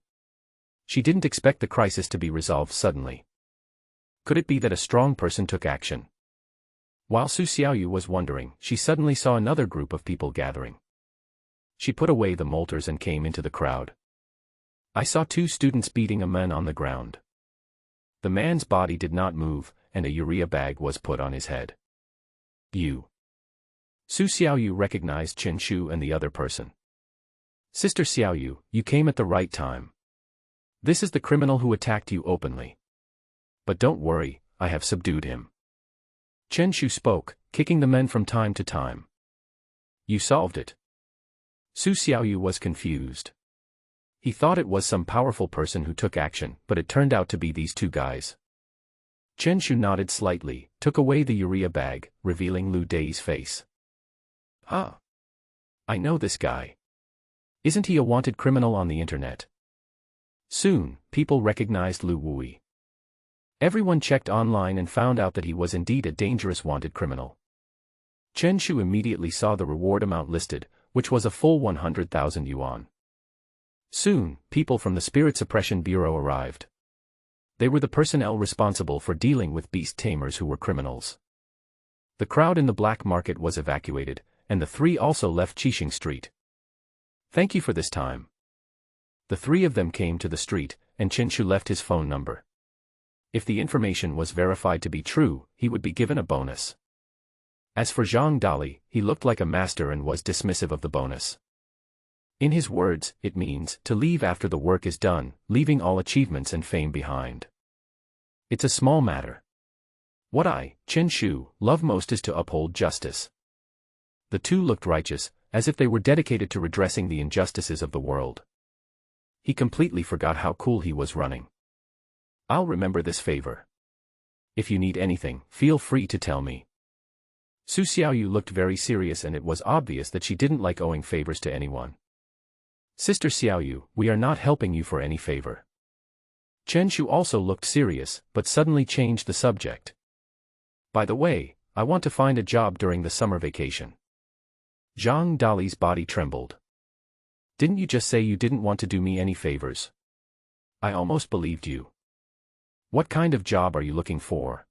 She didn't expect the crisis to be resolved suddenly. Could it be that a strong person took action? While Su Xiaoyu was wondering, she suddenly saw another group of people gathering. She put away the molters and came into the crowd. I saw 2 students beating a man on the ground. The man's body did not move, and a urea bag was put on his head. You. Su Xiaoyu recognized Chen Shu and the other person. Sister Xiaoyu, you came at the right time. This is the criminal who attacked you openly. But don't worry, I have subdued him. Chen Shu spoke, kicking the men from time to time. You solved it. Su Xiaoyu was confused. He thought it was some powerful person who took action, but it turned out to be these 2 guys. Chen Shu nodded slightly, took away the urea bag, revealing Lu Dei's face. Ah. I know this guy. Isn't he a wanted criminal on the internet? Soon, people recognized Lu Wui. Everyone checked online and found out that he was indeed a dangerous wanted criminal. Chen Shu immediately saw the reward amount listed, which was a full 100,000 yuan. Soon, people from the Spirit Suppression Bureau arrived. They were the personnel responsible for dealing with beast tamers who were criminals. The crowd in the black market was evacuated, and the 3 also left Qixing Street. Thank you for this time. The 3 of them came to the street, and Chen Shu left his phone number. If the information was verified to be true, he would be given a bonus. As for Zhang Dali, he looked like a master and was dismissive of the bonus. In his words, it means to leave after the work is done, leaving all achievements and fame behind. It's a small matter. What I, Chen Shu, love most is to uphold justice. The two looked righteous, as if they were dedicated to redressing the injustices of the world. He completely forgot how cool he was running. I'll remember this favor. If you need anything, feel free to tell me. Su Xiaoyu looked very serious and it was obvious that she didn't like owing favors to anyone. Sister Xiaoyu, we are not helping you for any favor. Chen Shu also looked serious, but suddenly changed the subject. By the way, I want to find a job during the summer vacation. Zhang Dali's body trembled. Didn't you just say you didn't want to do me any favors? I almost believed you. What kind of job are you looking for?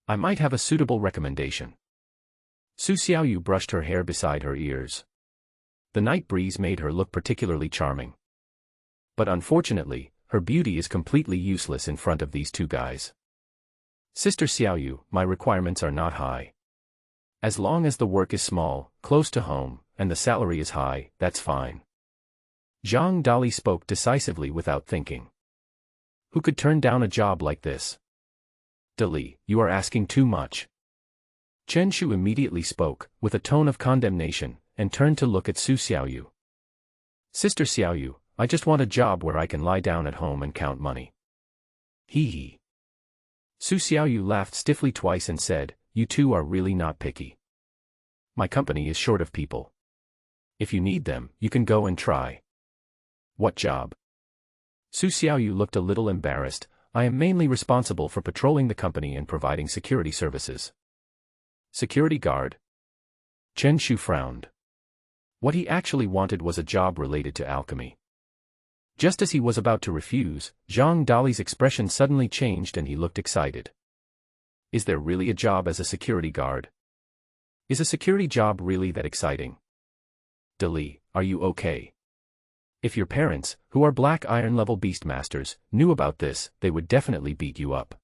I might have a suitable recommendation. Su Xiaoyu brushed her hair beside her ears. The night breeze made her look particularly charming. But unfortunately, her beauty is completely useless in front of these two guys. Sister Xiaoyu, my requirements are not high. As long as the work is small, close to home, and the salary is high, that's fine. Zhang Dali spoke decisively without thinking. Who could turn down a job like this? Dali, you are asking too much. Chen Shu immediately spoke, with a tone of condemnation, and turned to look at Su Xiaoyu. Sister Xiaoyu, I just want a job where I can lie down at home and count money. Hee hee. Su Xiaoyu laughed stiffly twice and said, you two are really not picky. My company is short of people. If you need them, you can go and try. What job? Su Xiaoyu looked a little embarrassed. I am mainly responsible for patrolling the company and providing security services. Security guard? Chen Shu frowned. What he actually wanted was a job related to alchemy. Just as he was about to refuse, Zhang Dali's expression suddenly changed and he looked excited. Is there really a job as a security guard? Is a security job really that exciting? Dali, are you okay? If your parents, who are Black Iron level Beastmasters, knew about this, they would definitely beat you up.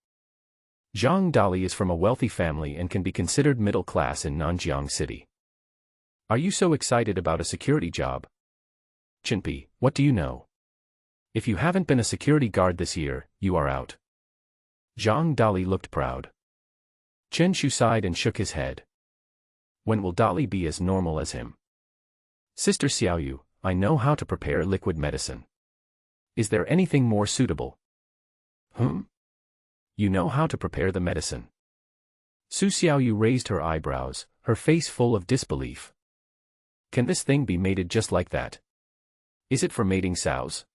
Zhang Dali is from a wealthy family and can be considered middle class in Nanjiang City. Are you so excited about a security job? Chinpi, what do you know? If you haven't been a security guard this year, you are out. Zhang Dali looked proud. Chen Shu sighed and shook his head. When will Dali be as normal as him? Sister Xiaoyu, I know how to prepare liquid medicine. Is there anything more suitable? You know how to prepare the medicine. Su Xiaoyu raised her eyebrows, her face full of disbelief. Can this thing be mated just like that? Is it for mating sows?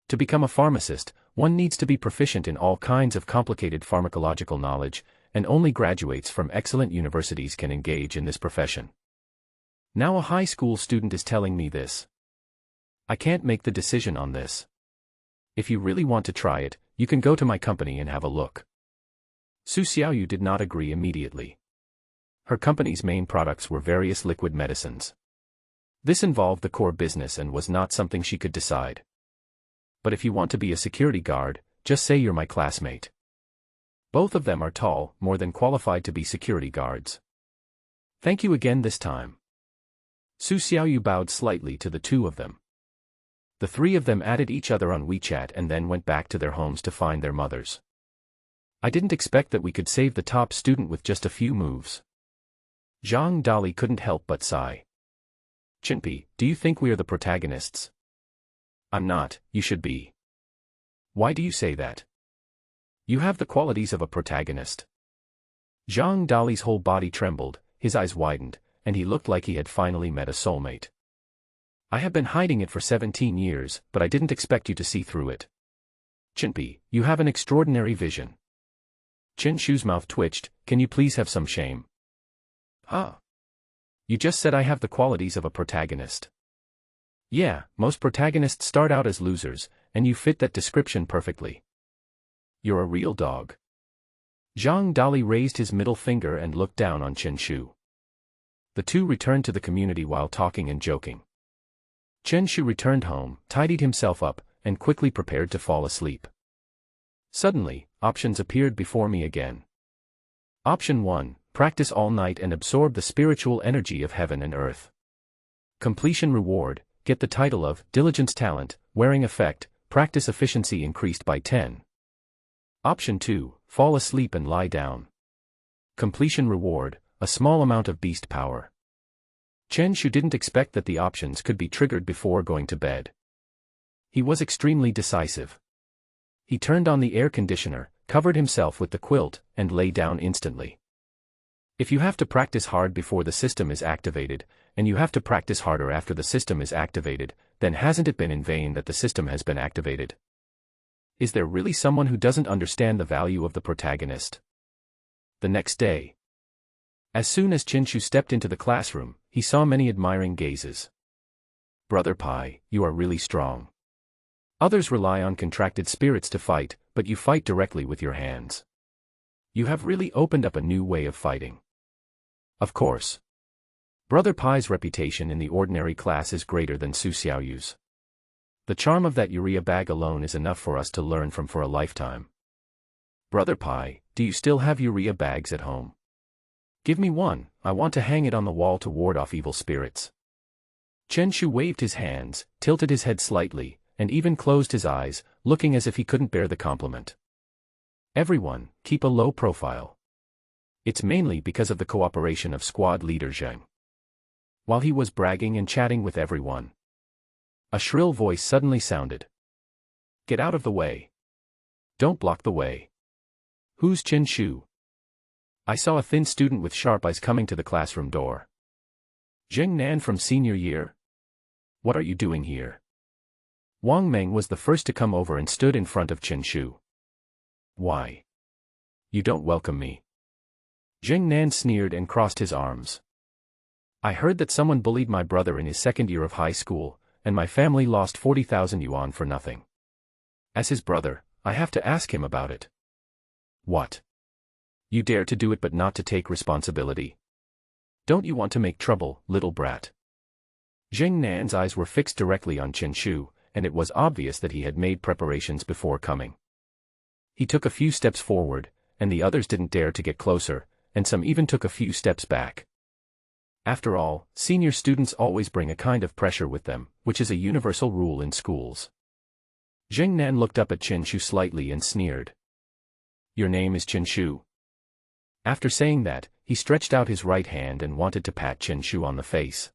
To become a pharmacist, one needs to be proficient in all kinds of complicated pharmacological knowledge, and only graduates from excellent universities can engage in this profession. Now a high school student is telling me this. I can't make the decision on this. If you really want to try it, you can go to my company and have a look. Su Xiaoyu did not agree immediately. Her company's main products were various liquid medicines. This involved the core business and was not something she could decide. But if you want to be a security guard, just say you're my classmate. Both of them are tall, more than qualified to be security guards. Thank you again this time. Su Xiaoyu bowed slightly to the two of them. The three of them added each other on WeChat and then went back to their homes to find their mothers. I didn't expect that we could save the top student with just a few moves. Zhang Dali couldn't help but sigh. Chinpi, do you think we are the protagonists? I'm not, you should be. Why do you say that? You have the qualities of a protagonist. Zhang Dali's whole body trembled, his eyes widened, and he looked like he had finally met a soulmate. I have been hiding it for 17 years, but I didn't expect you to see through it. Chinpi, you have an extraordinary vision. Chen Shu's mouth twitched, can you please have some shame? Huh? You just said I have the qualities of a protagonist. Yeah, most protagonists start out as losers, and you fit that description perfectly. You're a real dog. Zhang Dali raised his middle finger and looked down on Chen Shu. The two returned to the community while talking and joking. Chen Shu returned home, tidied himself up, and quickly prepared to fall asleep. Suddenly, options appeared before me again. Option 1, practice all night and absorb the spiritual energy of heaven and earth. Completion reward, get the title of Diligence Talent, wearing effect, practice efficiency increased by 10. Option 2, fall asleep and lie down. Completion reward, a small amount of beast power. Chen Shu didn't expect that the options could be triggered before going to bed. He was extremely decisive. He turned on the air conditioner, covered himself with the quilt, and lay down instantly. If you have to practice hard before the system is activated, and you have to practice harder after the system is activated, then hasn't it been in vain that the system has been activated? Is there really someone who doesn't understand the value of the protagonist? The next day. As soon as Chen Shu stepped into the classroom, he saw many admiring gazes. Brother Pai, you are really strong. Others rely on contracted spirits to fight, but you fight directly with your hands. You have really opened up a new way of fighting. Of course. Brother Pai's reputation in the ordinary class is greater than Su Xiaoyu's. The charm of that urea bag alone is enough for us to learn from for a lifetime. Brother Pai, do you still have urea bags at home? Give me one, I want to hang it on the wall to ward off evil spirits. Chen Shu waved his hands, tilted his head slightly, and even closed his eyes, looking as if he couldn't bear the compliment. Everyone, keep a low profile. It's mainly because of the cooperation of squad leader Zheng. While he was bragging and chatting with everyone, a shrill voice suddenly sounded. Get out of the way. Don't block the way. Who's Chen Shu? I saw a thin student with sharp eyes coming to the classroom door. Zheng Nan from senior year? What are you doing here? Wang Meng was the first to come over and stood in front of Chen Shu. Why? You don't welcome me. Zheng Nan sneered and crossed his arms. I heard that someone bullied my brother in his second year of high school, and my family lost 40,000 yuan for nothing. As his brother, I have to ask him about it. What? You dare to do it but not to take responsibility? Don't you want to make trouble, little brat? Zheng Nan's eyes were fixed directly on Chen Shu, and it was obvious that he had made preparations before coming. He took a few steps forward, and the others didn't dare to get closer, and some even took a few steps back. After all, senior students always bring a kind of pressure with them, which is a universal rule in schools. Zheng Nan looked up at Chen Shu slightly and sneered. Your name is Chen Shu? After saying that, he stretched out his right hand and wanted to pat Chen Shu on the face.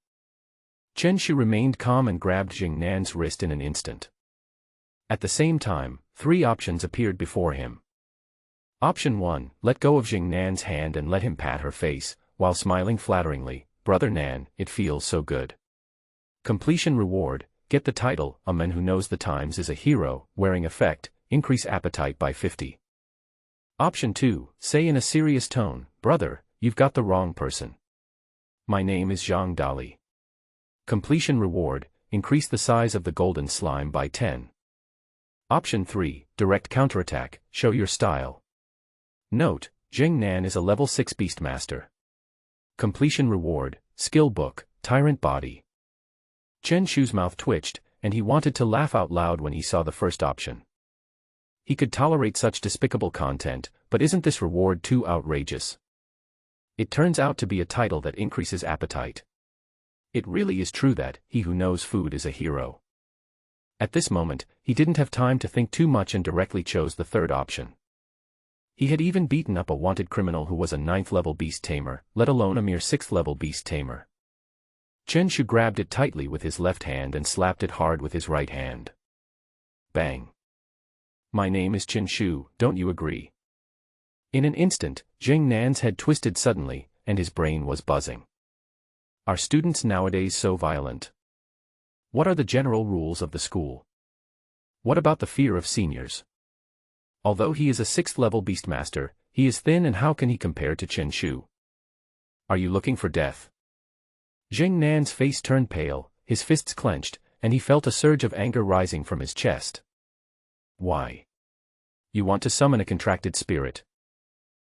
Chen Shu remained calm and grabbed Zheng Nan's wrist in an instant. At the same time, 3 options appeared before him. Option 1, let go of Zheng Nan's hand and let him pat her face, while smiling flatteringly. Brother Nan, it feels so good. Completion reward, get the title, A Man Who Knows the Times is a Hero, wearing effect, increase appetite by 50. Option 2, say in a serious tone, brother, you've got the wrong person. My name is Zhang Dali. Completion reward, increase the size of the golden slime by 10. Option 3, direct counterattack, show your style. Note, Zheng Nan is a level 6 Beastmaster. Completion reward, skill book, Tyrant Body. Chen Shu's mouth twitched, and he wanted to laugh out loud when he saw the first option. He could tolerate such despicable content, but isn't this reward too outrageous? It turns out to be a title that increases appetite. It really is true that, he who knows food is a hero. At this moment, he didn't have time to think too much and directly chose the third option. He had even beaten up a wanted criminal who was a 9th-level beast tamer, let alone a mere 6th-level beast tamer. Chen Shu grabbed it tightly with his left hand and slapped it hard with his right hand. Bang. My name is Chen Shu, don't you agree? In an instant, Zheng Nan's head twisted suddenly, and his brain was buzzing. Are students nowadays so violent? What are the general rules of the school? What about the fear of seniors? Although he is a 6th-level Beastmaster, he is thin, and how can he compare to Chen Shu? Are you looking for death? Zheng Nan's face turned pale, his fists clenched, and he felt a surge of anger rising from his chest. Why? You want to summon a contracted spirit?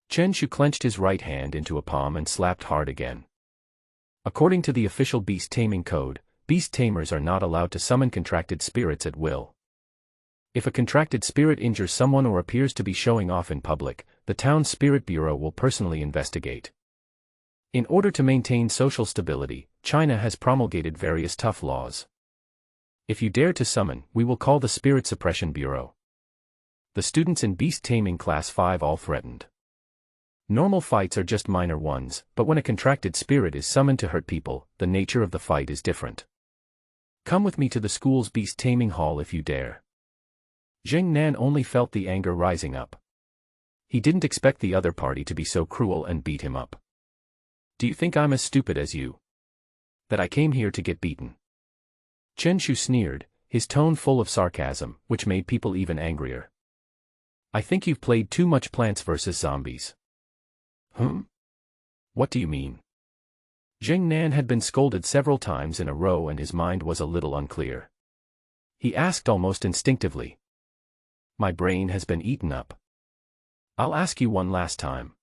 Chen Shu clenched his right hand into a palm and slapped hard again. According to the official beast-taming code, beast tamers are not allowed to summon contracted spirits at will. If a contracted spirit injures someone or appears to be showing off in public, the town's spirit bureau will personally investigate. In order to maintain social stability, China has promulgated various tough laws. If you dare to summon, we will call the Spirit Suppression Bureau. The students in Beast-taming Class 5 all threatened. Normal fights are just minor ones, but when a contracted spirit is summoned to hurt people, the nature of the fight is different. Come with me to the school's Beast-taming hall if you dare. Zheng Nan only felt the anger rising up. He didn't expect the other party to be so cruel and beat him up. Do you think I'm as stupid as you? That I came here to get beaten? Chen Shu sneered, his tone full of sarcasm, which made people even angrier. I think you've played too much Plants vs. Zombies. What do you mean? Zheng Nan had been scolded several times in a row and his mind was a little unclear. He asked almost instinctively. My brain has been eaten up. I'll ask you one last time.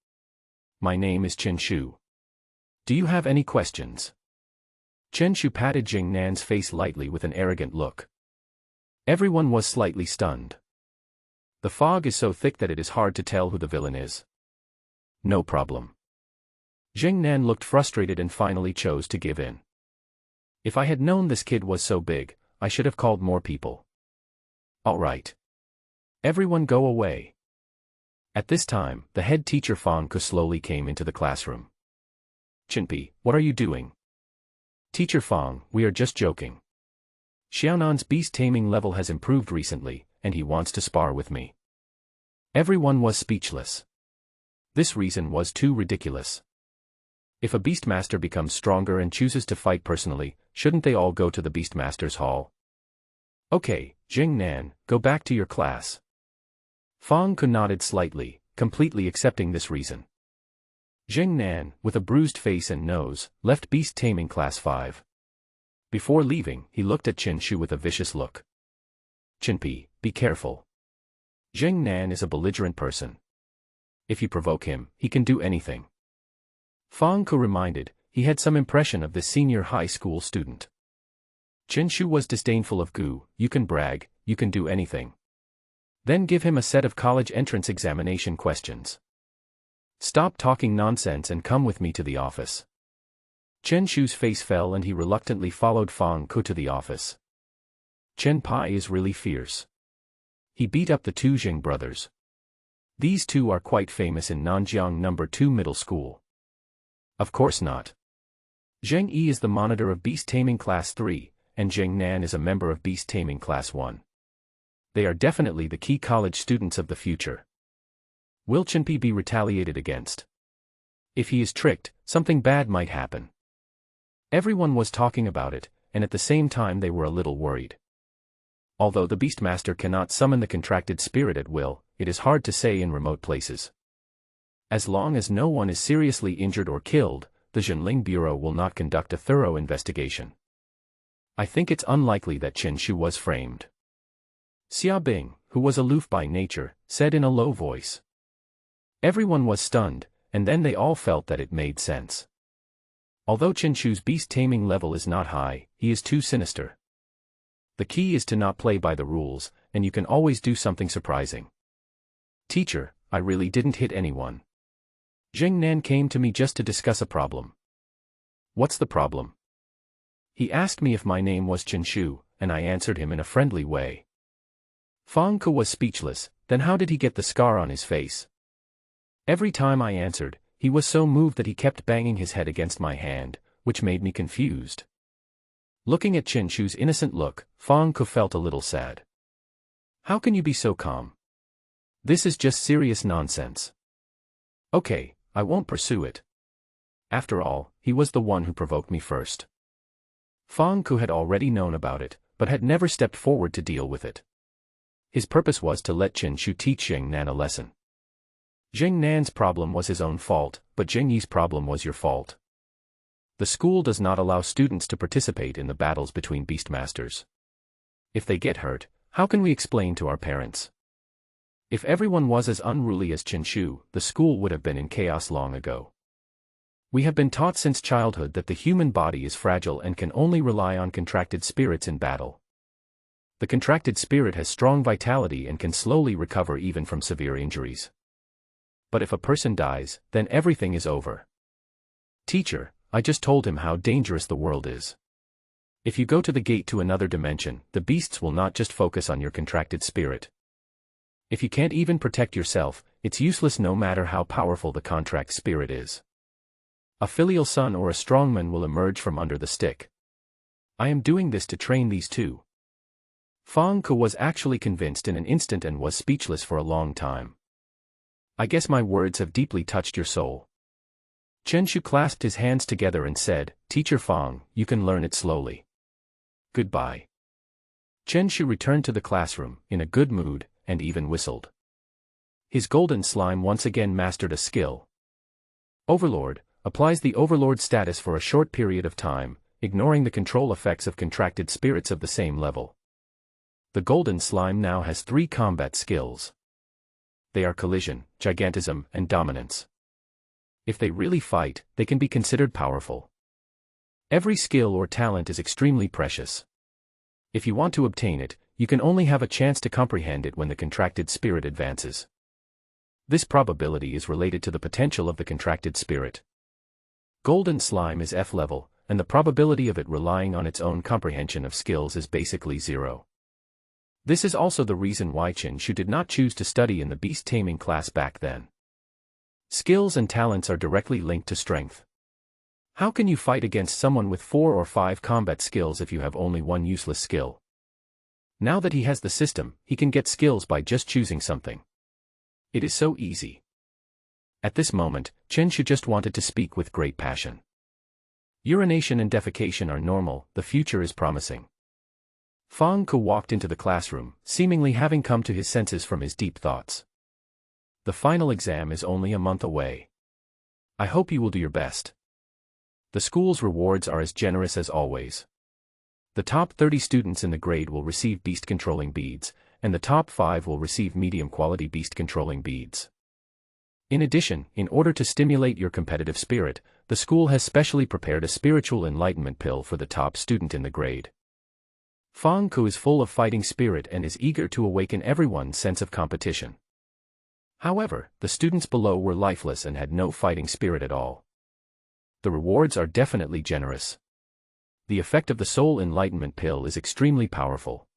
My name is Chen Shu. Do you have any questions? Chen Shu patted Zheng Nan's face lightly with an arrogant look. Everyone was slightly stunned. The fog is so thick that it is hard to tell who the villain is. No problem. Zheng Nan looked frustrated and finally chose to give in. If I had known this kid was so big, I should have called more people. All right. Everyone go away. At this time, the head teacher Fang Ke slowly came into the classroom. Chinpi, what are you doing? Teacher Fang, we are just joking. Xiaonan's beast-taming level has improved recently, and he wants to spar with me. Everyone was speechless. This reason was too ridiculous. If a Beastmaster becomes stronger and chooses to fight personally, shouldn't they all go to the Beastmaster's hall? Okay, Zheng Nan, go back to your class. Fang Ke nodded slightly, completely accepting this reason. Zheng Nan, with a bruised face and nose, left Beast-taming Class 5. Before leaving, he looked at Chen Shu with a vicious look. Chinpi, be careful. Zheng Nan is a belligerent person. If you provoke him, he can do anything. Fang Ke reminded, he had some impression of this senior high school student. Chen Shu was disdainful of Gu, you can brag, you can do anything. Then give him a set of college entrance examination questions. Stop talking nonsense and come with me to the office. Chen Shu's face fell and he reluctantly followed Fang Ke to the office. Chen Pai is really fierce. He beat up the two Zheng brothers. These two are quite famous in Nanjiang No. 2 Middle School. Of course not. Zheng Yi is the monitor of Beast-taming Class 3, and Zheng Nan is a member of Beast-taming Class 1. They are definitely the key college students of the future. Will Chinpi be retaliated against? If he is tricked, something bad might happen. Everyone was talking about it, and at the same time they were a little worried. Although the Beastmaster cannot summon the contracted spirit at will, it is hard to say in remote places. As long as no one is seriously injured or killed, the Zhenling Bureau will not conduct a thorough investigation. I think it's unlikely that Chen Shu was framed. Xia Bing, who was aloof by nature, said in a low voice. Everyone was stunned, and then they all felt that it made sense. Although Chen Shu's beast-taming level is not high, he is too sinister. The key is to not play by the rules, and you can always do something surprising. Teacher, I really didn't hit anyone. Zheng Nan came to me just to discuss a problem. What's the problem? He asked me if my name was Chen Shu, and I answered him in a friendly way. Fang Ke was speechless, then how did he get the scar on his face? Every time I answered, he was so moved that he kept banging his head against my hand, which made me confused. Looking at Chen Shu's innocent look, Fang Ke felt a little sad. How can you be so calm? This is just serious nonsense. Okay, I won't pursue it. After all, he was the one who provoked me first. Fang Ke had already known about it, but had never stepped forward to deal with it. His purpose was to let Chen Shu teach Zheng Nan a lesson. Zheng Nan's problem was his own fault, but Zheng Yi's problem was your fault. The school does not allow students to participate in the battles between Beastmasters. If they get hurt, how can we explain to our parents? If everyone was as unruly as Chen Shu, the school would have been in chaos long ago. We have been taught since childhood that the human body is fragile and can only rely on contracted spirits in battle. The contracted spirit has strong vitality and can slowly recover even from severe injuries. But if a person dies, then everything is over. Teacher, I just told him how dangerous the world is. If you go to the gate to another dimension, the beasts will not just focus on your contracted spirit. If you can't even protect yourself, it's useless no matter how powerful the contract spirit is. A filial son or a strongman will emerge from under the stick. I am doing this to train these two. Fang Ke was actually convinced in an instant and was speechless for a long time. I guess my words have deeply touched your soul. Chen Shu clasped his hands together and said, Teacher Fang, you can learn it slowly. Goodbye. Chen Shu returned to the classroom, in a good mood, and even whistled. His golden slime once again mastered a skill. Overlord, applies the Overlord status for a short period of time, ignoring the control effects of contracted spirits of the same level. The golden slime now has 3 combat skills. They are collision, gigantism, and dominance. If they really fight, they can be considered powerful. Every skill or talent is extremely precious. If you want to obtain it, you can only have a chance to comprehend it when the contracted spirit advances. This probability is related to the potential of the contracted spirit. Golden slime is F level, and the probability of it relying on its own comprehension of skills is basically 0. This is also the reason why Chen Shu did not choose to study in the beast-taming class back then. Skills and talents are directly linked to strength. How can you fight against someone with 4 or 5 combat skills if you have only 1 useless skill? Now that he has the system, he can get skills by just choosing something. It is so easy. At this moment, Chen Shu just wanted to speak with great passion. Urination and defecation are normal, the future is promising. Fang Ke walked into the classroom, seemingly having come to his senses from his deep thoughts. The final exam is only a month away. I hope you will do your best. The school's rewards are as generous as always. The top 30 students in the grade will receive beast-controlling beads, and the top 5 will receive medium-quality beast-controlling beads. In addition, in order to stimulate your competitive spirit, the school has specially prepared a spiritual enlightenment pill for the top student in the grade. Fang Ke is full of fighting spirit and is eager to awaken everyone's sense of competition. However, the students below were lifeless and had no fighting spirit at all. The rewards are definitely generous. The effect of the soul enlightenment pill is extremely powerful.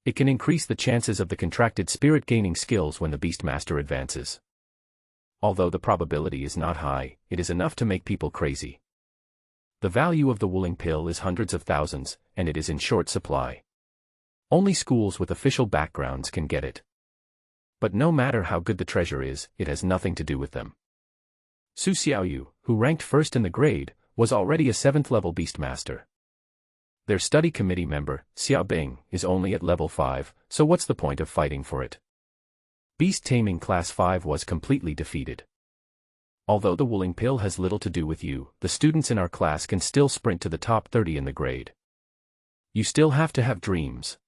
It can increase the chances of the contracted spirit gaining skills when the Beastmaster advances. Although the probability is not high, it is enough to make people crazy. The value of the Wuling pill is hundreds of thousands, and it is in short supply. Only schools with official backgrounds can get it. But no matter how good the treasure is, it has nothing to do with them. Su Xiaoyu, who ranked first in the grade, was already a 7th level Beastmaster. Their study committee member, Xia Bing, is only at level 5, so what's the point of fighting for it? Beast-taming class 5 was completely defeated. Although the Wuling pill has little to do with you, the students in our class can still sprint to the top 30 in the grade. You still have to have dreams.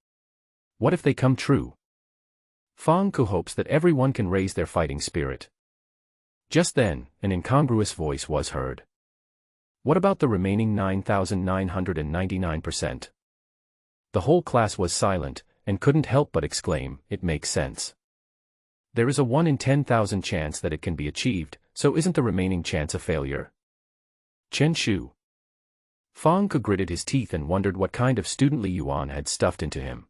What if they come true? Fang Ke hopes that everyone can raise their fighting spirit. Just then, an incongruous voice was heard. What about the remaining 9,999%? The whole class was silent, and couldn't help but exclaim, it makes sense. There is a 1 in 10,000 chance that it can be achieved, so isn't the remaining chance a failure? Chen Shu. Fang Ke gritted his teeth and wondered what kind of student Li Yuan had stuffed into him.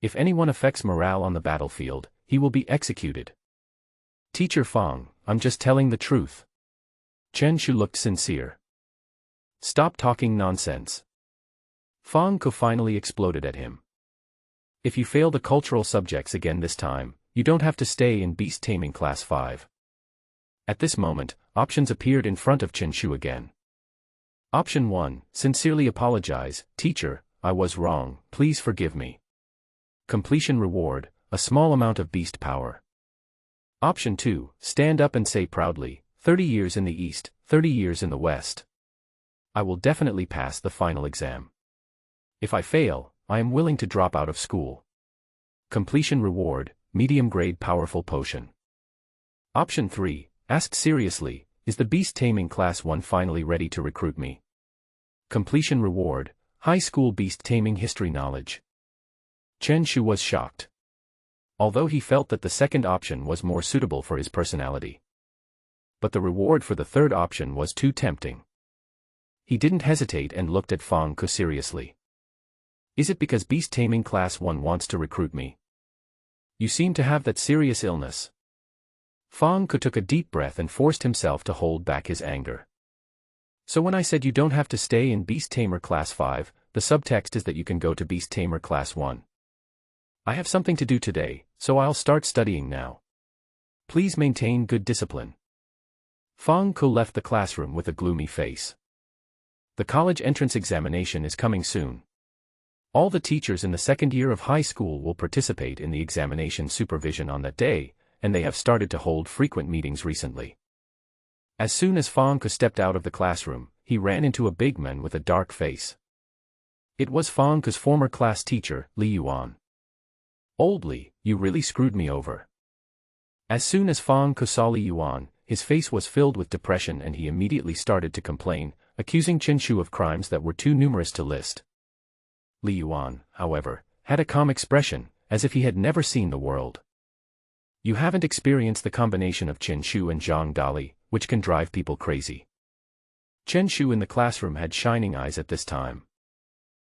If anyone affects morale on the battlefield, he will be executed. Teacher Fang, I'm just telling the truth. Chen Shu looked sincere. Stop talking nonsense. Fang Ke finally exploded at him. If you fail the cultural subjects again this time, you don't have to stay in beast-taming class 5. At this moment, options appeared in front of Chen Shu again. Option 1, sincerely apologize, teacher, I was wrong, please forgive me. Completion reward, a small amount of beast power. Option 2, stand up and say proudly, 30 years in the east, 30 years in the west. I will definitely pass the final exam. If I fail, I am willing to drop out of school. Completion reward, medium grade powerful potion. Option 3, asked seriously, is the beast-taming class 1 finally ready to recruit me? Completion reward, high school beast-taming history knowledge. Chen Shu was shocked. Although he felt that the second option was more suitable for his personality. But the reward for the third option was too tempting. He didn't hesitate and looked at Fang Ke seriously. Is it because Beast-taming Class 1 wants to recruit me? You seem to have that serious illness. Fang Ke took a deep breath and forced himself to hold back his anger. So when I said you don't have to stay in Beast-tamer Class 5, the subtext is that you can go to Beast-tamer Class 1. I have something to do today, so I'll start studying now. Please maintain good discipline. Fang Ke left the classroom with a gloomy face. The college entrance examination is coming soon. All the teachers in the second year of high school will participate in the examination supervision on that day, and they have started to hold frequent meetings recently. As soon as Fang Ke stepped out of the classroom, he ran into a big man with a dark face. It was Fang Ke's former class teacher, Li Yuan. Old Li, you really screwed me over. As soon as Fang Ke saw Li Yuan, his face was filled with depression and he immediately started to complain, accusing Chen Shu of crimes that were too numerous to list. Li Yuan, however, had a calm expression, as if he had never seen the world. You haven't experienced the combination of Chen Shu and Zhang Dali, which can drive people crazy. Chen Shu in the classroom had shining eyes at this time.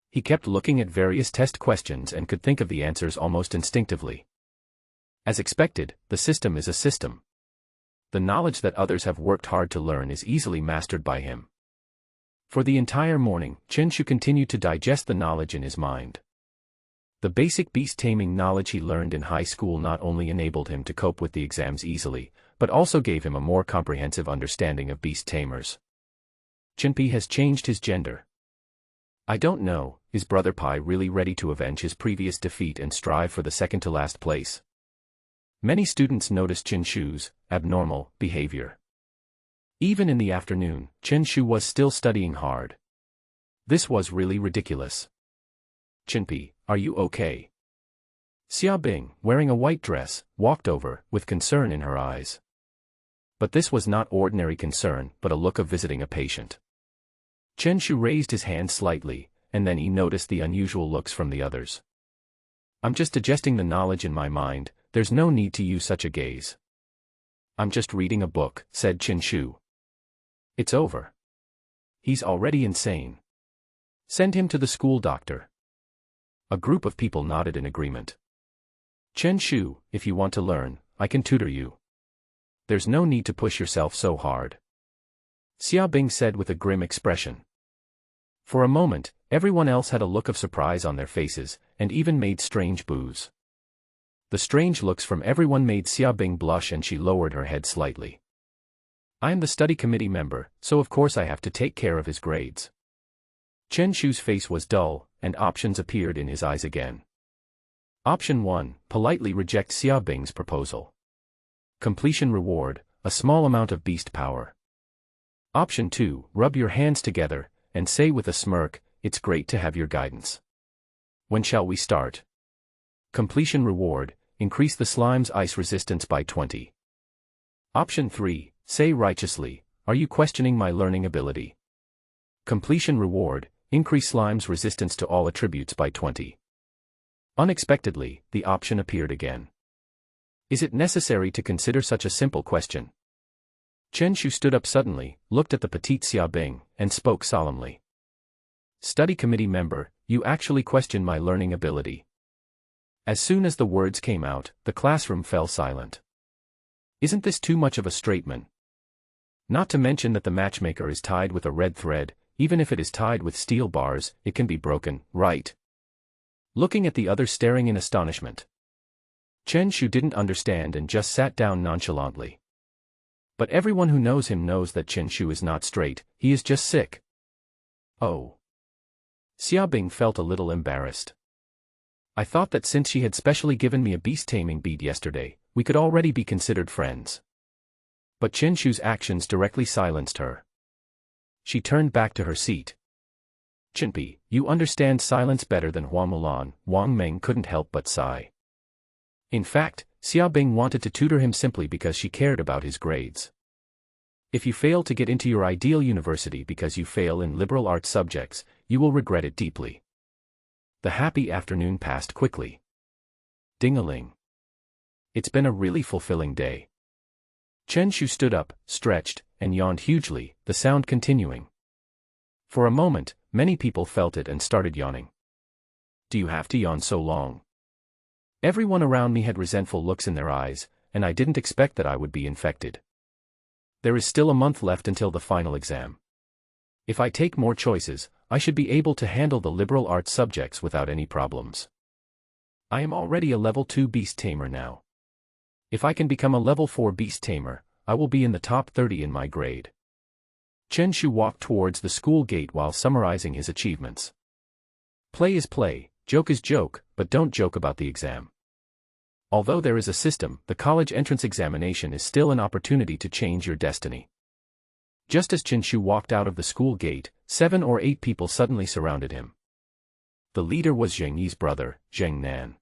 He kept looking at various test questions and could think of the answers almost instinctively. As expected, the system is a system. The knowledge that others have worked hard to learn is easily mastered by him. For the entire morning, Chen Shu continued to digest the knowledge in his mind. The basic beast-taming knowledge he learned in high school not only enabled him to cope with the exams easily, but also gave him a more comprehensive understanding of beast-tamers. Chenpi has changed his gender. I don't know, is Brother Pai really ready to avenge his previous defeat and strive for the second-to-last place? Many students noticed Chen Shu's abnormal behavior. Even in the afternoon, Chen Shu was still studying hard. This was really ridiculous. Chenpi, are you okay? Xia Bing, wearing a white dress, walked over, with concern in her eyes. But this was not ordinary concern, but a look of visiting a patient. Chen Shu raised his hand slightly, and then he noticed the unusual looks from the others. I'm just digesting the knowledge in my mind, there's no need to use such a gaze. I'm just reading a book, said Chen Shu. It's over. He's already insane. Send him to the school doctor. A group of people nodded in agreement. Chen Shu, if you want to learn, I can tutor you. There's no need to push yourself so hard. Xia Bing said with a grim expression. For a moment, everyone else had a look of surprise on their faces, and even made strange boos. The strange looks from everyone made Xia Bing blush and she lowered her head slightly. I am the study committee member, so of course I have to take care of his grades. Chen Shu's face was dull, and options appeared in his eyes again. Option 1, politely reject Xia Bing's proposal. Completion reward, a small amount of beast power. Option 2, rub your hands together, and say with a smirk, it's great to have your guidance. When shall we start? Completion reward, increase the slime's ice resistance by 20. Option 3, say righteously, are you questioning my learning ability? Completion reward, increase slime's resistance to all attributes by 20. Unexpectedly, the option appeared again. Is it necessary to consider such a simple question? Chen Shu stood up suddenly, looked at the petite Xia Bing, and spoke solemnly. Study committee member, you actually question my learning ability. As soon as the words came out, the classroom fell silent. Isn't this too much of a statement? Not to mention that the matchmaker is tied with a red thread, even if it is tied with steel bars, it can be broken, right? Looking at the others staring in astonishment. Chen Shu didn't understand and just sat down nonchalantly. But everyone who knows him knows that Chen Shu is not straight, he is just sick. Oh. Xia Bing felt a little embarrassed. I thought that since she had specially given me a beast-taming bead yesterday, we could already be considered friends. But Chen Shu's actions directly silenced her. She turned back to her seat. Chenpi, you understand silence better than Hua Mulan, Wang Meng couldn't help but sigh. In fact, Xia Bing wanted to tutor him simply because she cared about his grades. If you fail to get into your ideal university because you fail in liberal arts subjects, you will regret it deeply. The happy afternoon passed quickly. Ding-a-ling. It's been a really fulfilling day. Chen Shu stood up, stretched, and yawned hugely, the sound continuing. For a moment, many people felt it and started yawning. Do you have to yawn so long? Everyone around me had resentful looks in their eyes, and I didn't expect that I would be infected. There is still a month left until the final exam. If I take more choices, I should be able to handle the liberal arts subjects without any problems. I am already a level 2 beast-tamer now. If I can become a level 4 beast-tamer, I will be in the top 30 in my grade. Chen Shu walked towards the school gate while summarizing his achievements. Play is play, joke is joke, but don't joke about the exam. Although there is a system, the college entrance examination is still an opportunity to change your destiny. Just as Chen Shu walked out of the school gate, 7 or 8 people suddenly surrounded him. The leader was Zheng Yi's brother, Zheng Nan.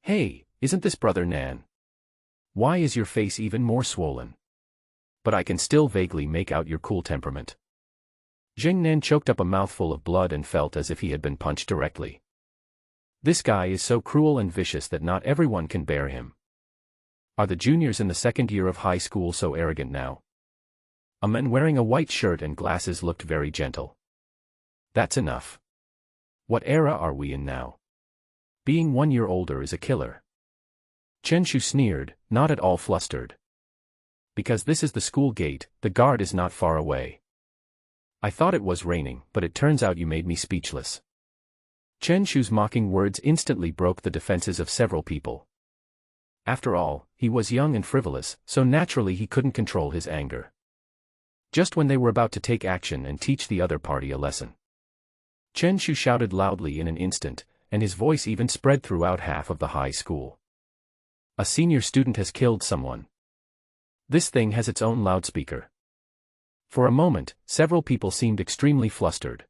Hey, isn't this brother Nan? Why is your face even more swollen? But I can still vaguely make out your cool temperament. Zheng Nan choked up a mouthful of blood and felt as if he had been punched directly. This guy is so cruel and vicious that not everyone can bear him. Are the juniors in the second year of high school so arrogant now? A man wearing a white shirt and glasses looked very gentle. That's enough. What era are we in now? Being 1 year older is a killer. Chen Shu sneered, not at all flustered. Because this is the school gate, the guard is not far away. I thought it was raining, but it turns out you made me speechless. Chen Shu's mocking words instantly broke the defenses of several people. After all, he was young and frivolous, so naturally he couldn't control his anger. Just when they were about to take action and teach the other party a lesson, Chen Shu shouted loudly in an instant, and his voice even spread throughout half of the high school. A senior student has killed someone. This thing has its own loudspeaker. For a moment, several people seemed extremely flustered.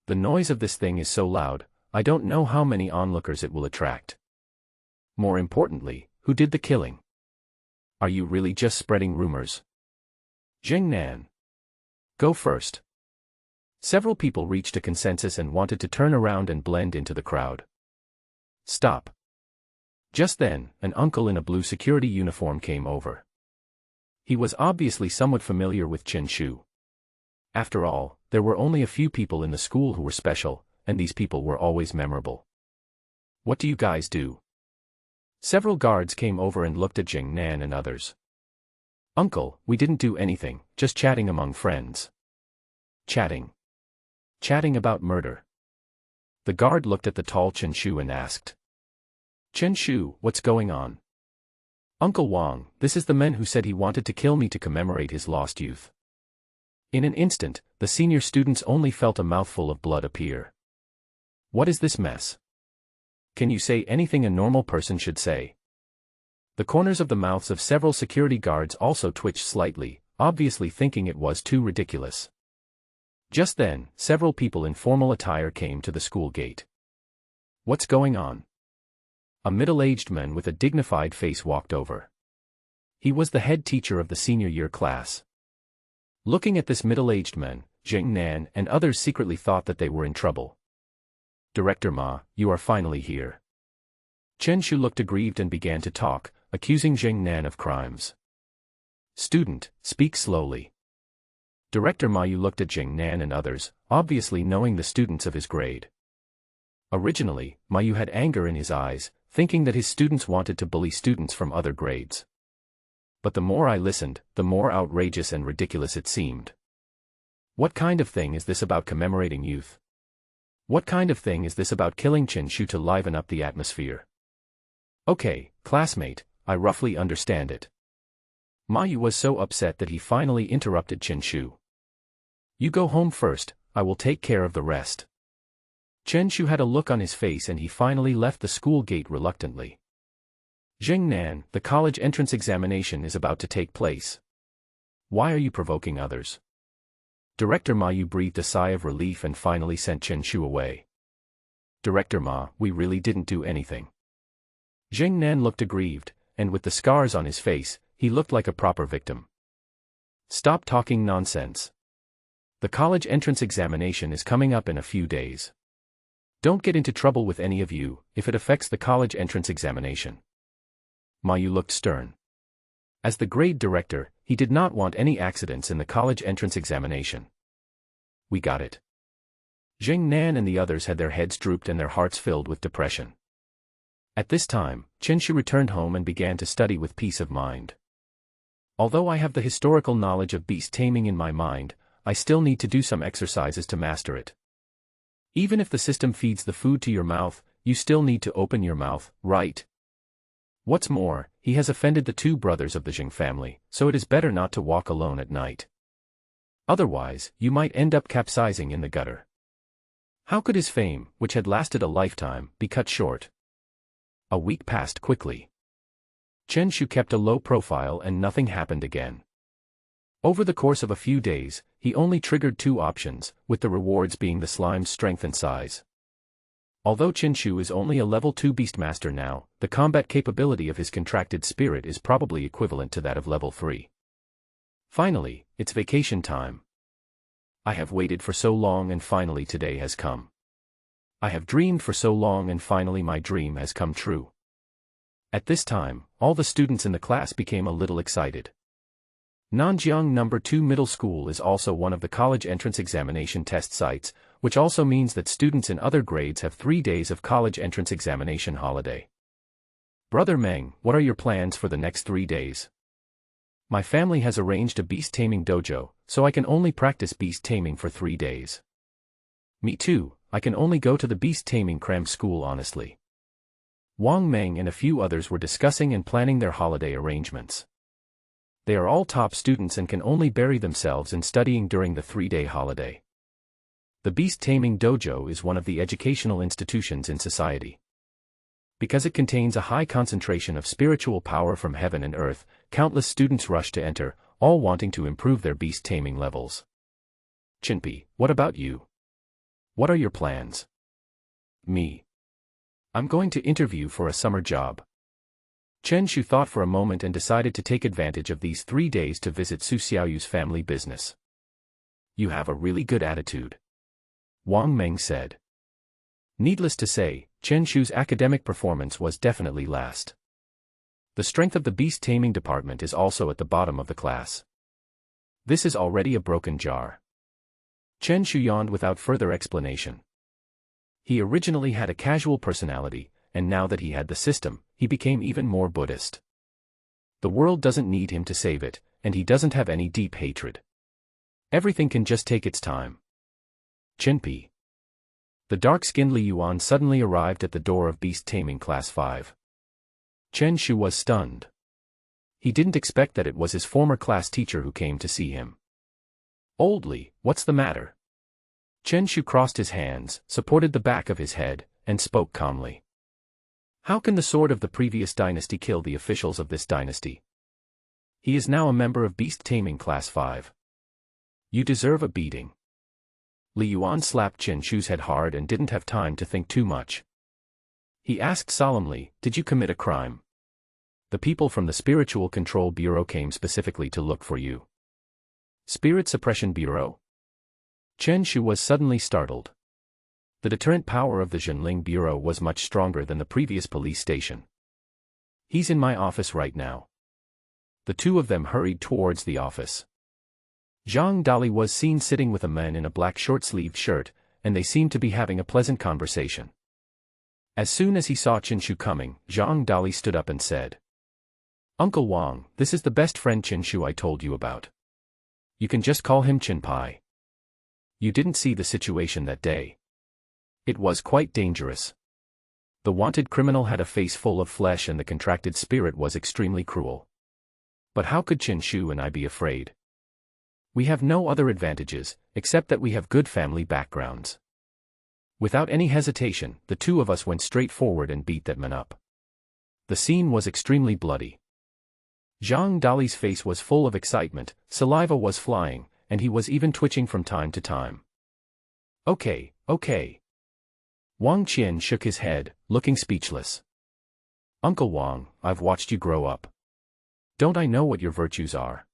The noise of this thing is so loud, I don't know how many onlookers it will attract. More importantly, who did the killing? Are you really just spreading rumors? Zheng Nan. Go first. Several people reached a consensus and wanted to turn around and blend into the crowd. Stop. Just then, an uncle in a blue security uniform came over. He was obviously somewhat familiar with Chen Shu. After all, there were only a few people in the school who were special, and these people were always memorable. What do you guys do? Several guards came over and looked at Zheng Nan and others. Uncle, we didn't do anything, just chatting among friends. Chatting? Chatting about murder. The guard looked at the tall Chen Shu and asked. Chen Shu, what's going on? Uncle Wang, this is the man who said he wanted to kill me to commemorate his lost youth. In an instant, the senior students only felt a mouthful of blood appear. What is this mess? Can you say anything a normal person should say? The corners of the mouths of several security guards also twitched slightly, obviously thinking it was too ridiculous. Just then, several people in formal attire came to the school gate. What's going on? A middle-aged man with a dignified face walked over. He was the head teacher of the senior year class. Looking at this middle-aged man, Zheng Nan and others secretly thought that they were in trouble. Director Ma, you are finally here. Chen Shu looked aggrieved and began to talk, accusing Zheng Nan of crimes. Student, speak slowly. Director Ma Yu looked at Zheng Nan and others, obviously knowing the students of his grade. Originally, Ma Yu had anger in his eyes, thinking that his students wanted to bully students from other grades. But the more I listened, the more outrageous and ridiculous it seemed. What kind of thing is this about commemorating youth? What kind of thing is this about killing Chen Shu to liven up the atmosphere? Okay, classmate, I roughly understand it. Ma Yu was so upset that he finally interrupted Chen Shu. You go home first, I will take care of the rest. Chen Shu had a look on his face and he finally left the school gate reluctantly. Zheng Nan, the college entrance examination is about to take place. Why are you provoking others? Director Ma Yu breathed a sigh of relief and finally sent Chen Shu away. Director Ma, we really didn't do anything. Zheng Nan looked aggrieved, and with the scars on his face, he looked like a proper victim. Stop talking nonsense. The college entrance examination is coming up in a few days. Don't get into trouble with any of you, if it affects the college entrance examination. Mayu looked stern. As the grade director, he did not want any accidents in the college entrance examination. We got it. Jing Nan and the others had their heads drooped and their hearts filled with depression. At this time, Qinshu returned home and began to study with peace of mind. Although I have the historical knowledge of beast-taming in my mind, I still need to do some exercises to master it. Even if the system feeds the food to your mouth, you still need to open your mouth, right? What's more, he has offended the two brothers of the Jing family, so it is better not to walk alone at night. Otherwise, you might end up capsizing in the gutter. How could his fame, which had lasted a lifetime, be cut short? A week passed quickly. Qinshu kept a low profile and nothing happened again. Over the course of a few days, he only triggered 2 options, with the rewards being the slime's strength and size. Although Qinshu is only a level 2 Beastmaster now, the combat capability of his contracted spirit is probably equivalent to that of level 3. Finally, it's vacation time. I have waited for so long and finally today has come. I have dreamed for so long and finally my dream has come true. At this time, all the students in the class became a little excited. Nanjiang No. 2 Middle School is also one of the college entrance examination test sites, which also means that students in other grades have 3 days of college entrance examination holiday. Brother Meng, what are your plans for the next 3 days? My family has arranged a beast-taming dojo, so I can only practice beast-taming for 3 days. Me too, I can only go to the beast-taming cram school honestly. Wang Meng and a few others were discussing and planning their holiday arrangements. They are all top students and can only bury themselves in studying during the 3-day holiday. The beast-taming dojo is one of the educational institutions in society. Because it contains a high concentration of spiritual power from heaven and earth, countless students rush to enter, all wanting to improve their beast-taming levels. Chinpi, what about you? What are your plans? Me. I'm going to interview for a summer job. Qinshu thought for a moment and decided to take advantage of these 3 days to visit Su Xiaoyu's family business. You have a really good attitude, Wang Meng said. Needless to say, Qinshu's academic performance was definitely last. The strength of the beast-taming department is also at the bottom of the class. This is already a broken jar. Qinshu yawned without further explanation. He originally had a casual personality, and now that he had the system, he became even more Buddhist. The world doesn't need him to save it, and he doesn't have any deep hatred. Everything can just take its time. Chinpi. The dark-skinned Li Yuan suddenly arrived at the door of beast-taming class 5. Qinshu was stunned. He didn't expect that it was his former class teacher who came to see him. Old Li, what's the matter? Qinshu crossed his hands, supported the back of his head, and spoke calmly. How can the sword of the previous dynasty kill the officials of this dynasty? He is now a member of beast-taming class 5. You deserve a beating. Li Yuan slapped Qinshu's head hard and didn't have time to think too much. He asked solemnly, did you commit a crime? The people from the Spiritual Control Bureau came specifically to look for you. Spirit Suppression Bureau? Qinshu was suddenly startled. The deterrent power of the Zhenling Bureau was much stronger than the previous police station. He's in my office right now. The two of them hurried towards the office. Zhang Dali was seen sitting with a man in a black short-sleeved shirt, and they seemed to be having a pleasant conversation. As soon as he saw Qinshu coming, Zhang Dali stood up and said, Uncle Wang, this is the best friend Qinshu I told you about. You can just call him Qinpai. You didn't see the situation that day. It was quite dangerous. The wanted criminal had a face full of flesh and the contracted spirit was extremely cruel. But how could Qinshu and I be afraid? We have no other advantages, except that we have good family backgrounds. Without any hesitation, the two of us went straight forward and beat that man up. The scene was extremely bloody. Zhang Dali's face was full of excitement, saliva was flying, and he was even twitching from time to time. Okay. Wang Qian shook his head, looking speechless. Uncle Wang, I've watched you grow up. Don't I know what your virtues are?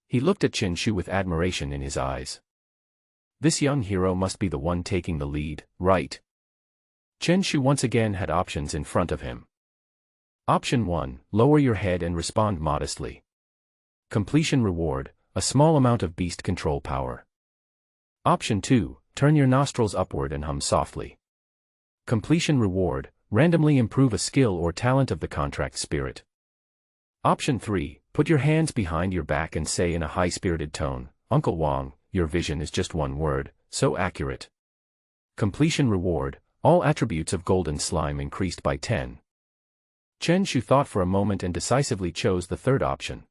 He looked at Qinshu with admiration in his eyes. This young hero must be the one taking the lead, right? Chen Shu once again had options in front of him. Option 1, lower your head and respond modestly. Completion reward, a small amount of beast control power. Option 2, turn your nostrils upward and hum softly. Completion reward, randomly improve a skill or talent of the contract spirit. Option 3, put your hands behind your back and say in a high-spirited tone, Uncle Wang, your vision is just one word, so accurate. Completion reward, all attributes of golden slime increased by 10. Chen Shu thought for a moment and decisively chose the third option.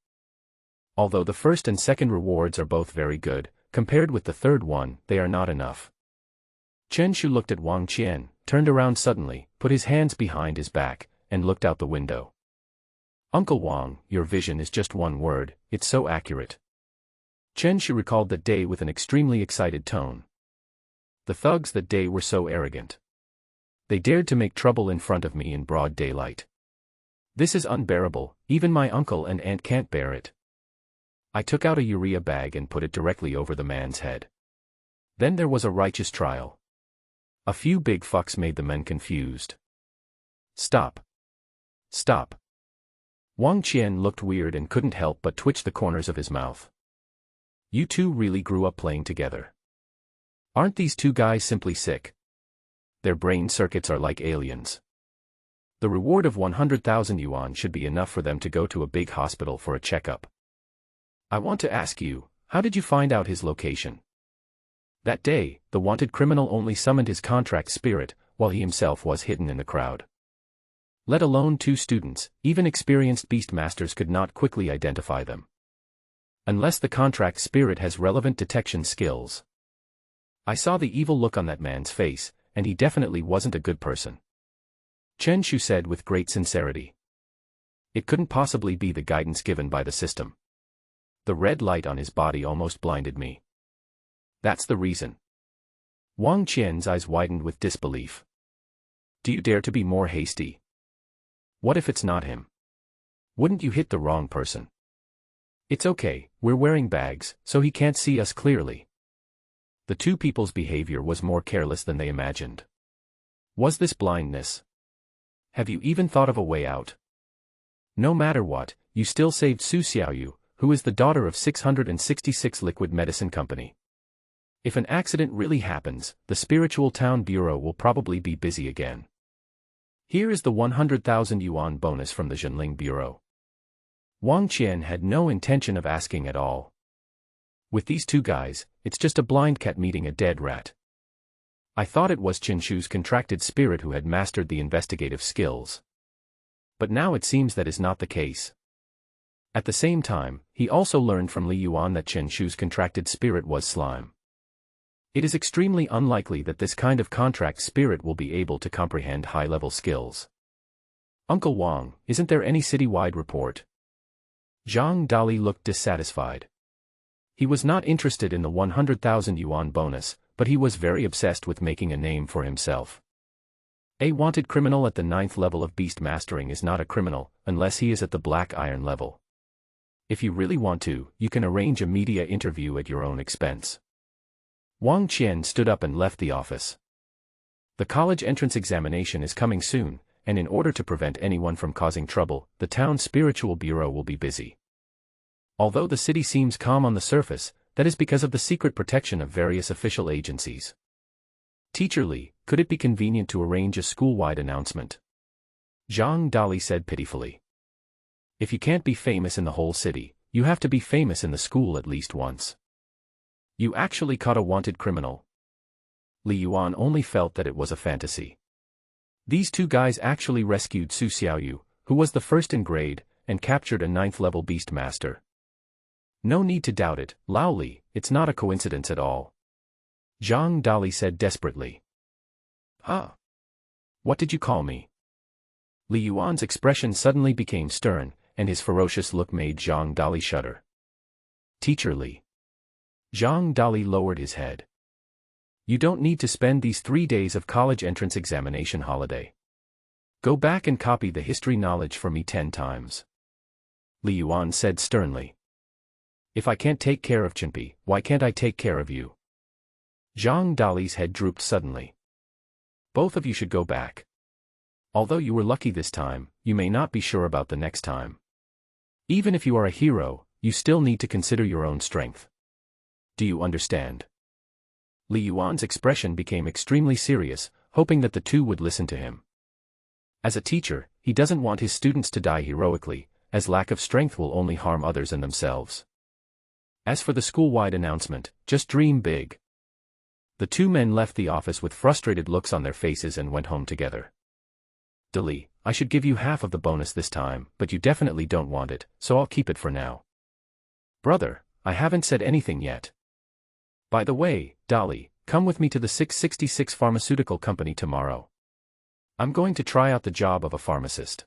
Although the first and second rewards are both very good, compared with the third one, they are not enough. Chen Shu looked at Wang Qian, turned around suddenly, put his hands behind his back, and looked out the window. Uncle Wang, your vision is just one word, it's so accurate. Chen Shu recalled that day with an extremely excited tone. The thugs that day were so arrogant. They dared to make trouble in front of me in broad daylight. This is unbearable, even my uncle and aunt can't bear it. I took out a urea bag and put it directly over the man's head. Then there was a righteous trial. A few big fucks made the men confused. Stop. Stop. Wang Qian looked weird and couldn't help but twitch the corners of his mouth. You two really grew up playing together. Aren't these two guys simply sick? Their brain circuits are like aliens. The reward of 100,000 yuan should be enough for them to go to a big hospital for a checkup. I want to ask you, how did you find out his location? That day, the wanted criminal only summoned his contract spirit, while he himself was hidden in the crowd. Let alone two students, even experienced beast masters could not quickly identify them. Unless the contract spirit has relevant detection skills. I saw the evil look on that man's face, and he definitely wasn't a good person. Chen Shu said with great sincerity. It couldn't possibly be the guidance given by the system. The red light on his body almost blinded me. That's the reason. Wang Qian's eyes widened with disbelief. Do you dare to be more hasty? What if it's not him? Wouldn't you hit the wrong person? It's okay, we're wearing bags, so he can't see us clearly. The two people's behavior was more careless than they imagined. Was this blindness? Have you even thought of a way out? No matter what, you still saved Su Xiaoyu, who is the daughter of 666 Liquid Medicine Company. If an accident really happens, the Spiritual Town Bureau will probably be busy again. Here is the 100,000 yuan bonus from the Zhenling Bureau. Wang Qian had no intention of asking at all. With these two guys, it's just a blind cat meeting a dead rat. I thought it was Chen Shu's contracted spirit who had mastered the investigative skills. But now it seems that is not the case. At the same time, he also learned from Li Yuan that Chen Shu's contracted spirit was slime. It is extremely unlikely that this kind of contract spirit will be able to comprehend high-level skills. Uncle Wang, isn't there any citywide report? Zhang Dali looked dissatisfied. He was not interested in the 100,000 yuan bonus, but he was very obsessed with making a name for himself. A wanted criminal at the 9th level of beast mastering is not a criminal, unless he is at the black iron level. If you really want to, you can arrange a media interview at your own expense. Wang Qian stood up and left the office. The college entrance examination is coming soon, and in order to prevent anyone from causing trouble, the town spiritual bureau will be busy. Although the city seems calm on the surface, that is because of the secret protection of various official agencies. Teacher Li, could it be convenient to arrange a school-wide announcement? Zhang Dali said pitifully. If you can't be famous in the whole city, you have to be famous in the school at least once. You actually caught a wanted criminal. Li Yuan only felt that it was a fantasy. These two guys actually rescued Su Xiaoyu, who was the first in grade, and captured a 9th level beast master. No need to doubt it, Lao Li, it's not a coincidence at all. Zhang Dali said desperately. Huh? What did you call me? Li Yuan's expression suddenly became stern, and his ferocious look made Zhang Dali shudder. Teacher Li. Zhang Dali lowered his head. You don't need to spend these 3 days of college entrance examination holiday. Go back and copy the history knowledge for me 10 times. Li Yuan said sternly. If I can't take care of Chenpi, why can't I take care of you? Zhang Dali's head drooped suddenly. Both of you should go back. Although you were lucky this time, you may not be sure about the next time. Even if you are a hero, you still need to consider your own strength. Do you understand? Li Yuan's expression became extremely serious, hoping that the two would listen to him. As a teacher, he doesn't want his students to die heroically, as lack of strength will only harm others and themselves. As for the school-wide announcement, just dream big. The two men left the office with frustrated looks on their faces and went home together. Li, I should give you half of the bonus this time, but you definitely don't want it, so I'll keep it for now. Brother, I haven't said anything yet. By the way, Dolly, come with me to the 666 pharmaceutical company tomorrow. I'm going to try out the job of a pharmacist.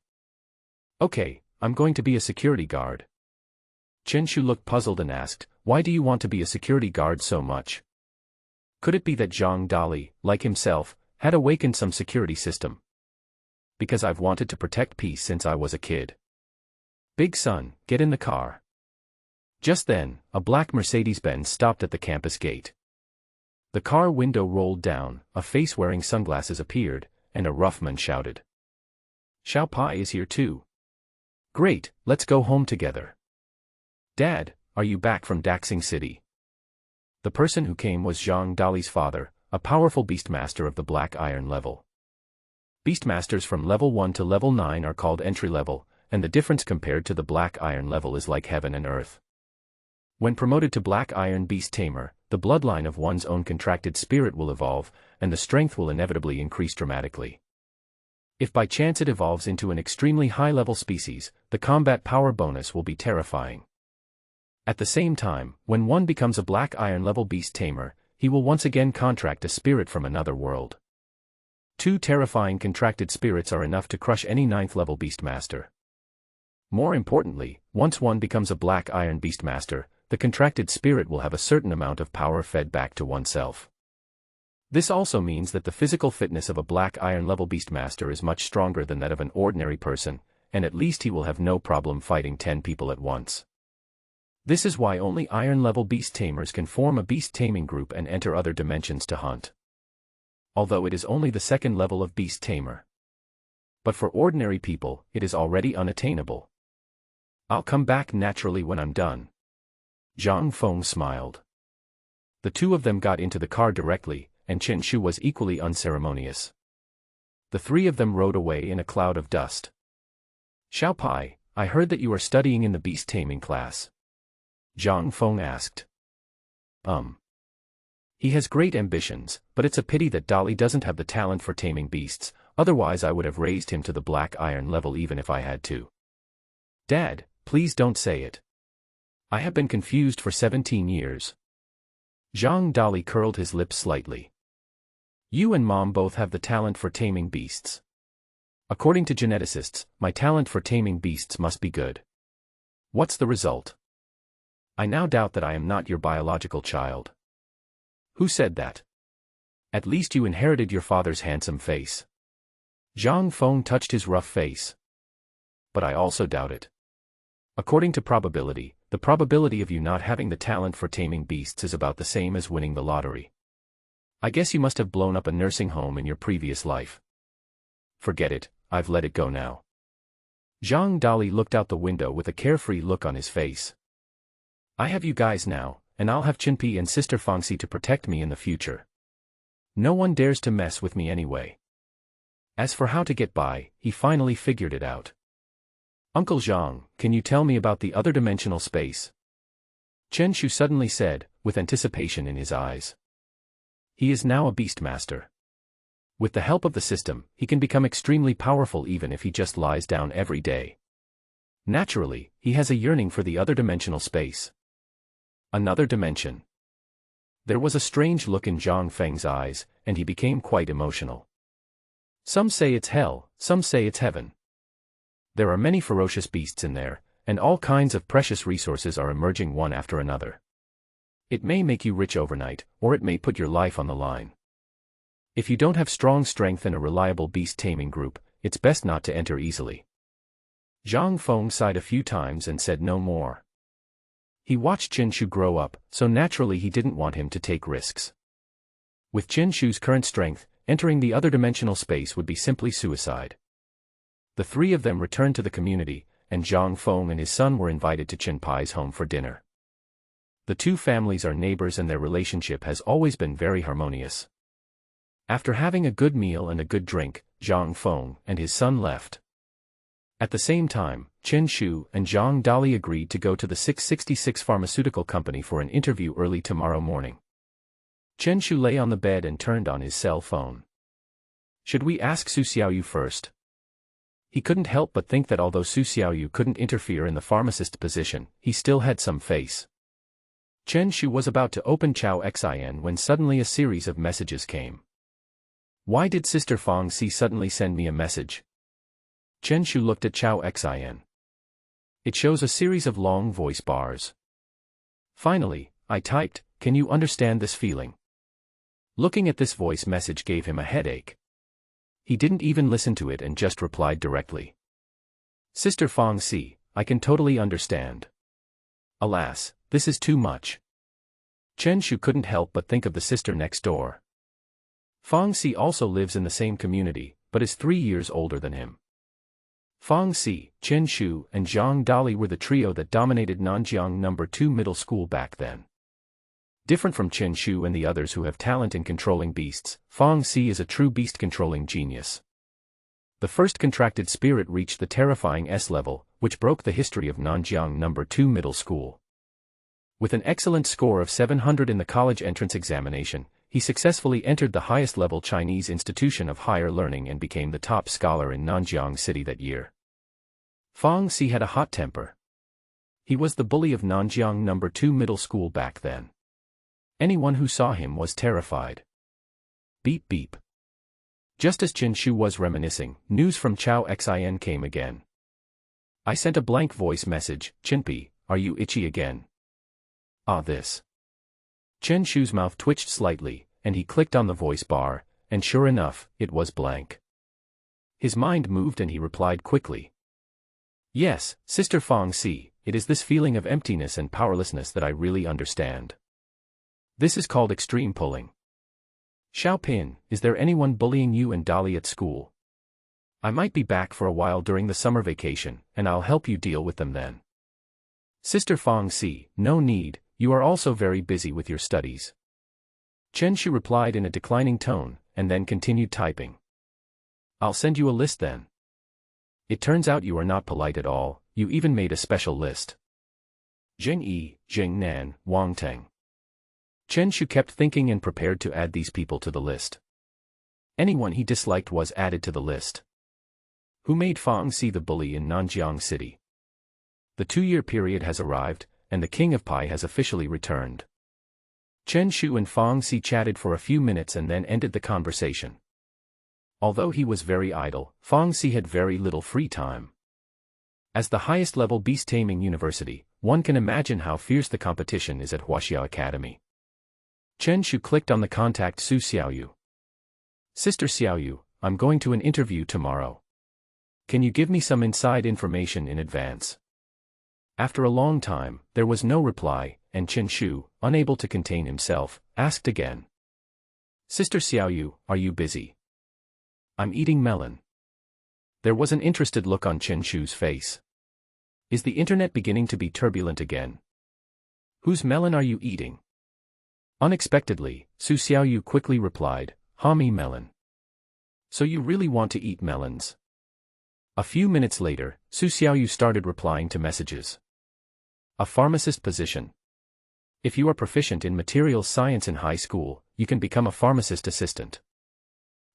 Okay, I'm going to be a security guard. Chen Shu looked puzzled and asked, why do you want to be a security guard so much? Could it be that Zhang Dali, like himself, had awakened some security system? Because I've wanted to protect peace since I was a kid. Big son, get in the car. Just then, a black Mercedes-Benz stopped at the campus gate. The car window rolled down, a face wearing sunglasses appeared, and a rough man shouted. Xiao Pai is here too. Great, let's go home together. Dad, are you back from Daxing City? The person who came was Zhang Dali's father, a powerful beastmaster of the Black Iron level. Beastmasters from level 1 to level 9 are called entry level, and the difference compared to the Black Iron level is like heaven and earth. When promoted to Black Iron Beast Tamer, the bloodline of one's own contracted spirit will evolve, and the strength will inevitably increase dramatically. If by chance it evolves into an extremely high-level species, the combat power bonus will be terrifying. At the same time, when one becomes a Black Iron level Beast Tamer, he will once again contract a spirit from another world. 2 terrifying contracted spirits are enough to crush any 9th level Beastmaster. More importantly, once one becomes a Black Iron Beastmaster, the contracted spirit will have a certain amount of power fed back to oneself. This also means that the physical fitness of a Black Iron level Beastmaster is much stronger than that of an ordinary person, and at least he will have no problem fighting 10 people at once. This is why only Iron level Beast Tamers can form a Beast Taming group and enter other dimensions to hunt. Although it is only the 2nd level of Beast Tamer. But for ordinary people, it is already unattainable. I'll come back naturally when I'm done. Zhang Feng smiled. The two of them got into the car directly, and Chen Shu was equally unceremonious. The 3 of them rode away in a cloud of dust. Xiao Pai, I heard that you are studying in the beast taming class. Zhang Feng asked. He has great ambitions, but it's a pity that Dali doesn't have the talent for taming beasts, otherwise I would have raised him to the Black Iron level even if I had to. Dad, please don't say it. I have been confused for 17 years. Zhang Dali curled his lips slightly. You and Mom both have the talent for taming beasts. According to geneticists, my talent for taming beasts must be good. What's the result? I now doubt that I am not your biological child. Who said that? At least you inherited your father's handsome face. Zhang Feng touched his rough face. But I also doubt it. According to probability, the probability of you not having the talent for taming beasts is about the same as winning the lottery. I guess you must have blown up a nursing home in your previous life. Forget it, I've let it go now. Zhang Dali looked out the window with a carefree look on his face. I have you guys now, and I'll have Chinpi and Sister Fangxi to protect me in the future. No one dares to mess with me anyway. As for how to get by, he finally figured it out. Uncle Zhang, can you tell me about the other dimensional space? Chen Shu suddenly said, with anticipation in his eyes. He is now a Beastmaster. With the help of the system, he can become extremely powerful even if he just lies down every day. Naturally, he has a yearning for the other dimensional space. Another dimension. There was a strange look in Zhang Feng's eyes, and he became quite emotional. Some say it's hell, some say it's heaven. There are many ferocious beasts in there, and all kinds of precious resources are emerging one after another. It may make you rich overnight, or it may put your life on the line. If you don't have strong strength and a reliable beast taming group, it's best not to enter easily. Zhang Feng sighed a few times and said no more. He watched Chen Shu grow up, so naturally he didn't want him to take risks. With Chen Shu's current strength, entering the other dimensional space would be simply suicide. The three of them returned to the community, and Zhang Feng and his son were invited to Chen Pai's home for dinner. The two families are neighbors and their relationship has always been very harmonious. After having a good meal and a good drink, Zhang Feng and his son left. At the same time, Chen Shu and Zhang Dali agreed to go to the 666 pharmaceutical company for an interview early tomorrow morning. Chen Shu lay on the bed and turned on his cell phone. Should we ask Su Xiaoyu first? He couldn't help but think that although Su Xiaoyu couldn't interfere in the pharmacist position, he still had some face. Chen Shu was about to open Chao Xin when suddenly a series of messages came. Why did Sister Fang Si suddenly send me a message? Chen Shu looked at Chao Xin. It shows a series of long voice bars. Finally, I typed, "Can you understand this feeling?" Looking at this voice message gave him a headache. He didn't even listen to it and just replied directly. Sister Fang Si, I can totally understand. Alas, this is too much. Chen Shu couldn't help but think of the sister next door. Fang Si also lives in the same community, but is 3 years older than him. Fang Si, Chen Shu, and Zhang Dali were the trio that dominated Nanjiang No. 2 middle school back then. Different from Chen Shu and the others who have talent in controlling beasts, Fang Si is a true beast-controlling genius. The first contracted spirit reached the terrifying S level, which broke the history of Nanjiang No. 2 middle school. With an excellent score of 700 in the college entrance examination, he successfully entered the highest-level Chinese institution of higher learning and became the top scholar in Nanjiang City that year. Fang Si had a hot temper. He was the bully of Nanjiang No. 2 middle school back then. Anyone who saw him was terrified. Beep beep. Just as Chen Shu was reminiscing, news from Chao Xin came again. I sent a blank voice message, "Chinpi, are you itchy again?" Ah, this. Chen Shu's mouth twitched slightly, and he clicked on the voice bar, and sure enough, it was blank. His mind moved and he replied quickly. Yes, Sister Fang Si, it is this feeling of emptiness and powerlessness that I really understand. This is called extreme pulling. Xiaopin, is there anyone bullying you and Dali at school? I might be back for a while during the summer vacation, and I'll help you deal with them then. Sister Fang Si, no need, you are also very busy with your studies. Chen Shu replied in a declining tone, and then continued typing. I'll send you a list then. It turns out you are not polite at all, you even made a special list. Zheng Yi, Zheng Nan, Wang Teng. Chen Shu kept thinking and prepared to add these people to the list. Anyone he disliked was added to the list. Who made Fang Si the bully in Nanjiang City? The 2-year period has arrived, and the King of Pai has officially returned. Chen Shu and Fang Si chatted for a few minutes and then ended the conversation. Although he was very idle, Fang Si had very little free time. As the highest-level beast-taming university, one can imagine how fierce the competition is at Huaxia Academy. Chen Shu clicked on the contact Su Xiaoyu. Sister Xiaoyu, I'm going to an interview tomorrow. Can you give me some inside information in advance? After a long time, there was no reply, and Chen Shu, unable to contain himself, asked again. Sister Xiaoyu, are you busy? I'm eating melon. There was an interested look on Chen Shu's face. Is the internet beginning to be turbulent again? Whose melon are you eating? Unexpectedly, Su Xiaoyu quickly replied, Hami melon. So you really want to eat melons? A few minutes later, Su Xiaoyu started replying to messages. A pharmacist position. If you are proficient in materials science in high school, you can become a pharmacist assistant.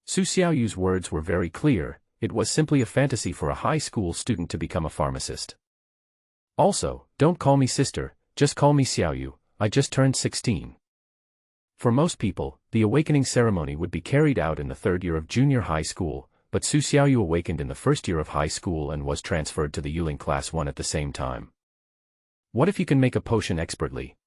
Su Xiaoyu's words were very clear, it was simply a fantasy for a high school student to become a pharmacist. Also, don't call me sister, just call me Xiaoyu, I just turned 16. For most people, the awakening ceremony would be carried out in the 3rd year of junior high school, but Su Xiaoyu awakened in the 1st year of high school and was transferred to the Yuling Class 1 at the same time. What if you can make a potion expertly?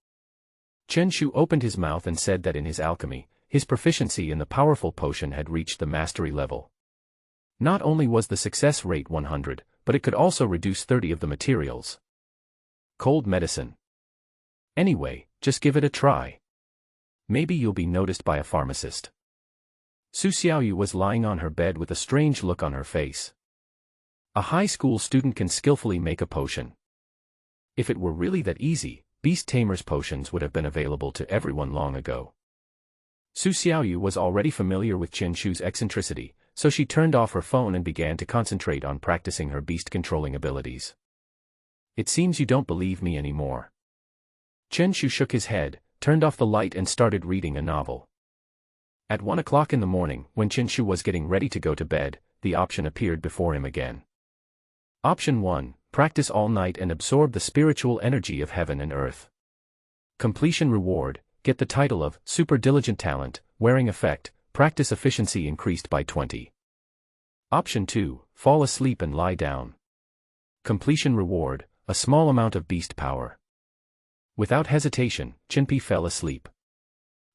Chen Shu opened his mouth and said that in his alchemy, his proficiency in the powerful potion had reached the mastery level. Not only was the success rate 100, but it could also reduce 30 of the materials. Cold medicine. Anyway, just give it a try. Maybe you'll be noticed by a pharmacist. Su Xiaoyu was lying on her bed with a strange look on her face. A high school student can skillfully make a potion. If it were really that easy, Beast Tamer's potions would have been available to everyone long ago. Su Xiaoyu was already familiar with Chen Shu's eccentricity, so she turned off her phone and began to concentrate on practicing her beast-controlling abilities. It seems you don't believe me anymore. Chen Shu shook his head, turned off the light and started reading a novel. At 1 o'clock in the morning, when Chen Shu was getting ready to go to bed, the option appeared before him again. Option 1, practice all night and absorb the spiritual energy of heaven and earth. Completion reward, get the title of Super Diligent Talent, wearing effect, practice efficiency increased by 20. Option 2, fall asleep and lie down. Completion reward, a small amount of beast power. Without hesitation, Chinpi fell asleep.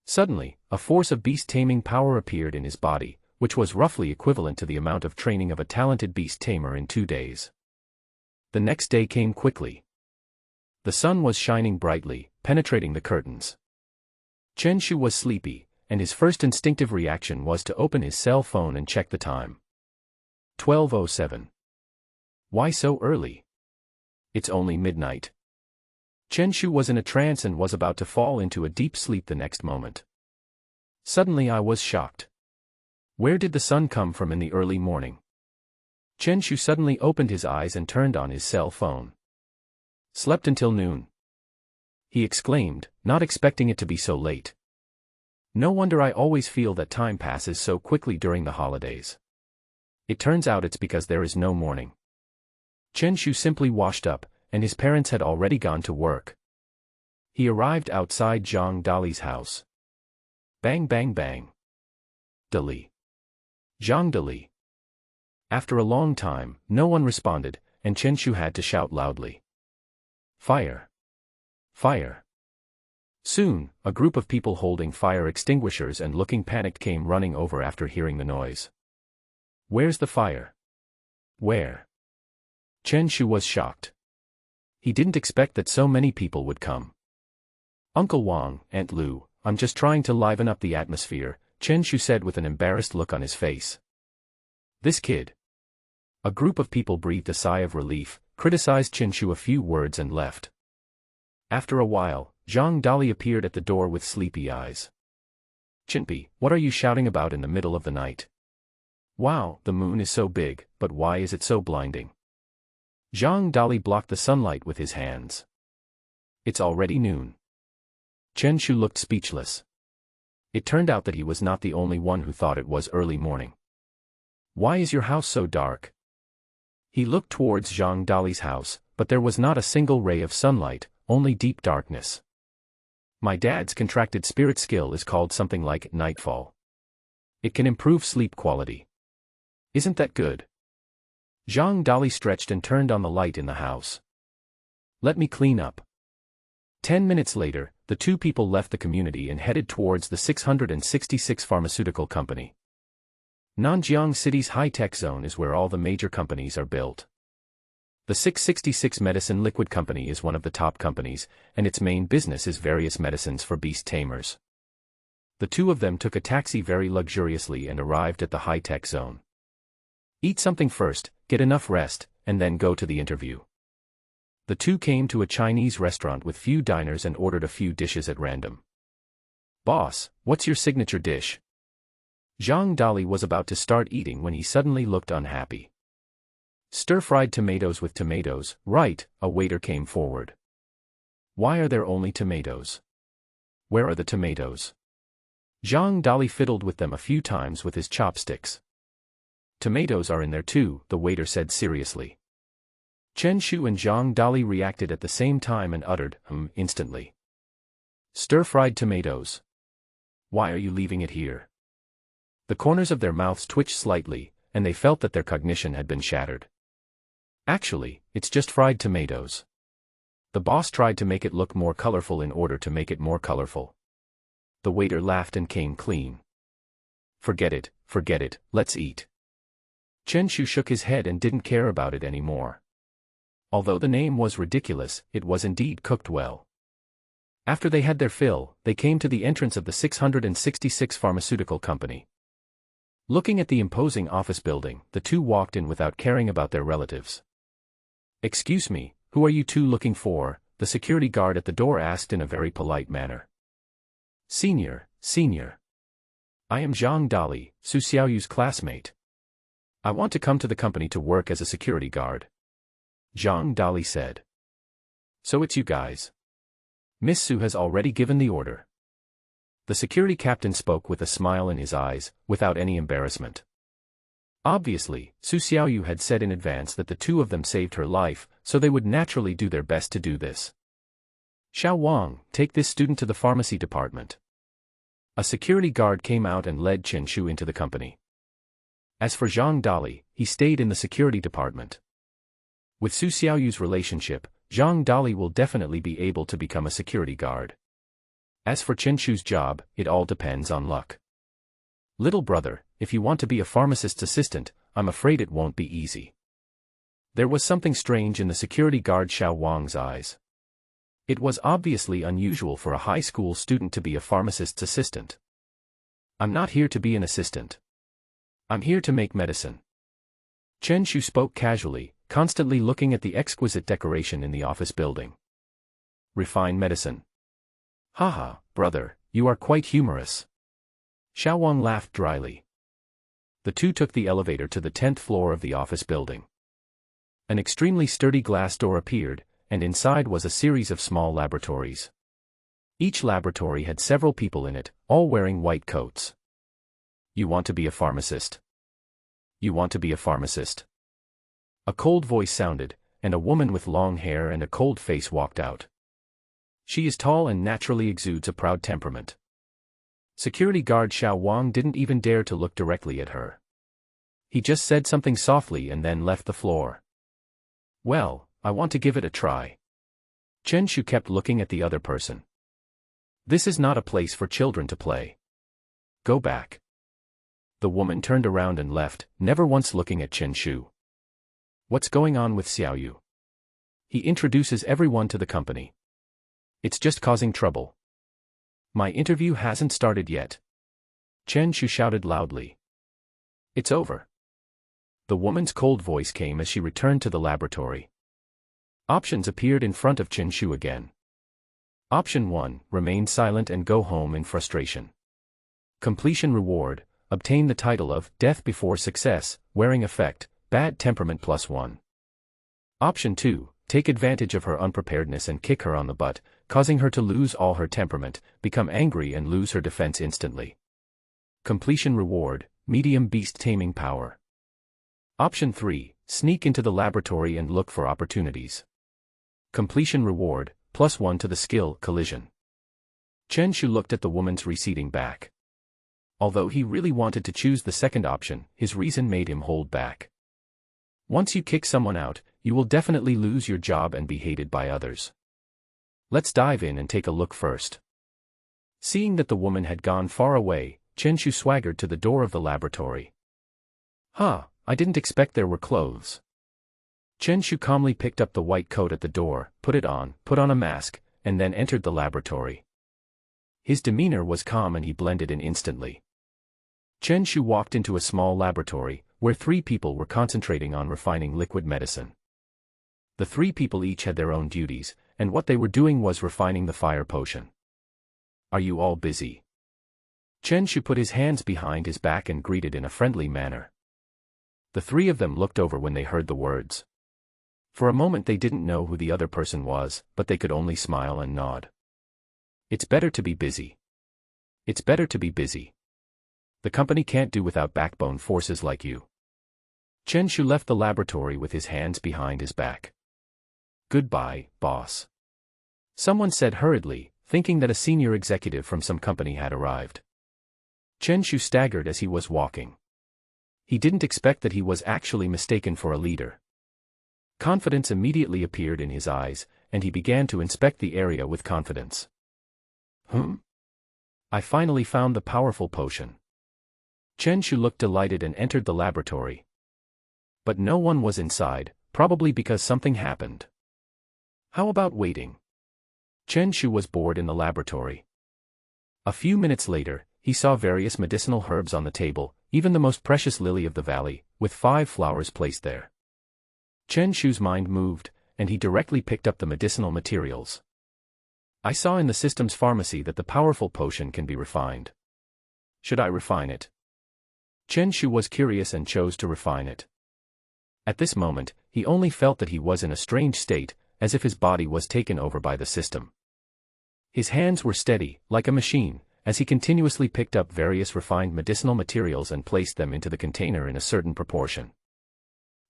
Suddenly, a force of beast-taming power appeared in his body, which was roughly equivalent to the amount of training of a talented beast-tamer in 2 days. The next day came quickly. The sun was shining brightly, penetrating the curtains. Chen Shu was sleepy, and his first instinctive reaction was to open his cell phone and check the time. 12:07. Why so early? It's only midnight. Chen Shu was in a trance and was about to fall into a deep sleep the next moment. Suddenly I was shocked. Where did the sun come from in the early morning? Chen Shu suddenly opened his eyes and turned on his cell phone. Slept until noon, he exclaimed, not expecting it to be so late. No wonder I always feel that time passes so quickly during the holidays. It turns out it's because there is no morning. Chen Shu simply washed up, and his parents had already gone to work. He arrived outside Zhang Dali's house. Bang bang bang. Dali. Zhang Dali. After a long time, no one responded, and Chen Shu had to shout loudly. Fire! Fire! Soon, a group of people holding fire extinguishers and looking panicked came running over after hearing the noise. Where's the fire? Where? Chen Shu was shocked. He didn't expect that so many people would come. Uncle Wang, Aunt Lu, I'm just trying to liven up the atmosphere, Chen Shu said with an embarrassed look on his face. This kid. A group of people breathed a sigh of relief, criticized Chen Shu a few words and left. After a while, Zhang Dali appeared at the door with sleepy eyes. Chinpi, what are you shouting about in the middle of the night? Wow, the moon is so big, but why is it so blinding? Zhang Dali blocked the sunlight with his hands. It's already noon. Chen Shu looked speechless. It turned out that he was not the only one who thought it was early morning. Why is your house so dark? He looked towards Zhang Dali's house, but there was not a single ray of sunlight, only deep darkness. My dad's contracted spirit skill is called something like nightfall. It can improve sleep quality. Isn't that good? Zhang Dali stretched and turned on the light in the house. Let me clean up. 10 minutes later, the two people left the community and headed towards the 666 pharmaceutical company. Nanjiang City's high-tech zone is where all the major companies are built. The 666 Medicine Liquid Company is one of the top companies, and its main business is various medicines for beast tamers. The two of them took a taxi very luxuriously and arrived at the high-tech zone. Eat something first, get enough rest, and then go to the interview. The two came to a Chinese restaurant with few diners and ordered a few dishes at random. Boss, what's your signature dish? Zhang Dali was about to start eating when he suddenly looked unhappy. Stir-fried tomatoes with tomatoes, right, a waiter came forward. Why are there only tomatoes? Where are the tomatoes? Zhang Dali fiddled with them a few times with his chopsticks. Tomatoes are in there too, the waiter said seriously. Chen Shu and Zhang Dali reacted at the same time and uttered, instantly. Stir-fried tomatoes. Why are you leaving it here? The corners of their mouths twitched slightly, and they felt that their cognition had been shattered. Actually, it's just fried tomatoes. The boss tried to make it look more colorful in order to make it more colorful. The waiter laughed and came clean. Forget it, let's eat. Chen Shu shook his head and didn't care about it anymore. Although the name was ridiculous, it was indeed cooked well. After they had their fill, they came to the entrance of the 666 pharmaceutical company. Looking at the imposing office building, the two walked in without caring about their relatives. "Excuse me, who are you two looking for?" the security guard at the door asked in a very polite manner. Senior. I am Zhang Dali, Su Xiaoyu's classmate. I want to come to the company to work as a security guard. Zhang Dali said. So it's you guys. Miss Su has already given the order. The security captain spoke with a smile in his eyes, without any embarrassment. Obviously, Su Xiaoyu had said in advance that the two of them saved her life, so they would naturally do their best to do this. Xiao Wang, take this student to the pharmacy department. A security guard came out and led Chen Shu into the company. As for Zhang Dali, he stayed in the security department. With Su Xiaoyu's relationship, Zhang Dali will definitely be able to become a security guard. As for Chen Shu's job, it all depends on luck. Little brother, if you want to be a pharmacist's assistant, I'm afraid it won't be easy. There was something strange in the security guard Xiao Wang's eyes. It was obviously unusual for a high school student to be a pharmacist's assistant. I'm not here to be an assistant. I'm here to make medicine. Chen Shu spoke casually, constantly looking at the exquisite decoration in the office building. Refine medicine. Haha, brother, you are quite humorous. Xiao Wang laughed dryly. The two took the elevator to the 10th floor of the office building. An extremely sturdy glass door appeared, and inside was a series of small laboratories. Each laboratory had several people in it, all wearing white coats. You want to be a pharmacist? You want to be a pharmacist? A cold voice sounded, and a woman with long hair and a cold face walked out. She is tall and naturally exudes a proud temperament. Security guard Xiao Wang didn't even dare to look directly at her. He just said something softly and then left the floor. Well, I want to give it a try. Chen Shu kept looking at the other person. This is not a place for children to play. Go back. The woman turned around and left, never once looking at Chen Shu. What's going on with Xiaoyu? He introduces everyone to the company. It's just causing trouble. My interview hasn't started yet. Chen Shu shouted loudly. It's over. The woman's cold voice came as she returned to the laboratory. Options appeared in front of Chen Shu again. Option 1, remain silent and go home in frustration. Completion reward, obtain the title of Death Before Success, wearing effect, Bad Temperament +1. Option 2, take advantage of her unpreparedness and kick her on the butt, causing her to lose all her temperament, become angry and lose her defense instantly. Completion reward, medium beast-taming power. Option 3, sneak into the laboratory and look for opportunities. Completion reward, +1 to the skill, collision. Chen Shu looked at the woman's receding back. Although he really wanted to choose the second option, his reason made him hold back. Once you kick someone out, you will definitely lose your job and be hated by others. Let's dive in and take a look first. Seeing that the woman had gone far away, Chen Shu swaggered to the door of the laboratory. I didn't expect there were clothes. Chen Shu calmly picked up the white coat at the door, put on a mask, and then entered the laboratory. His demeanor was calm and he blended in instantly. Chen Shu walked into a small laboratory, where 3 people were concentrating on refining liquid medicine. The 3 people each had their own duties, and what they were doing was refining the fire potion. Are you all busy? Chen Shu put his hands behind his back and greeted in a friendly manner. The 3 of them looked over when they heard the words. For a moment they didn't know who the other person was, but they could only smile and nod. It's better to be busy. It's better to be busy. The company can't do without backbone forces like you. Chen Shu left the laboratory with his hands behind his back. Goodbye, boss. Someone said hurriedly, thinking that a senior executive from some company had arrived. Chen Shu staggered as he was walking. He didn't expect that he was actually mistaken for a leader. Confidence immediately appeared in his eyes, and he began to inspect the area with confidence. I finally found the powerful potion. Chen Shu looked delighted and entered the laboratory. But no one was inside, probably because something happened. How about waiting? Chen Shu was bored in the laboratory. A few minutes later, he saw various medicinal herbs on the table, even the most precious lily of the valley, with 5 flowers placed there. Chen Shu's mind moved, and he directly picked up the medicinal materials. I saw in the system's pharmacy that the powerful potion can be refined. Should I refine it? Chen Shu was curious and chose to refine it. At this moment, he only felt that he was in a strange state, as if his body was taken over by the system. His hands were steady, like a machine, as he continuously picked up various refined medicinal materials and placed them into the container in a certain proportion.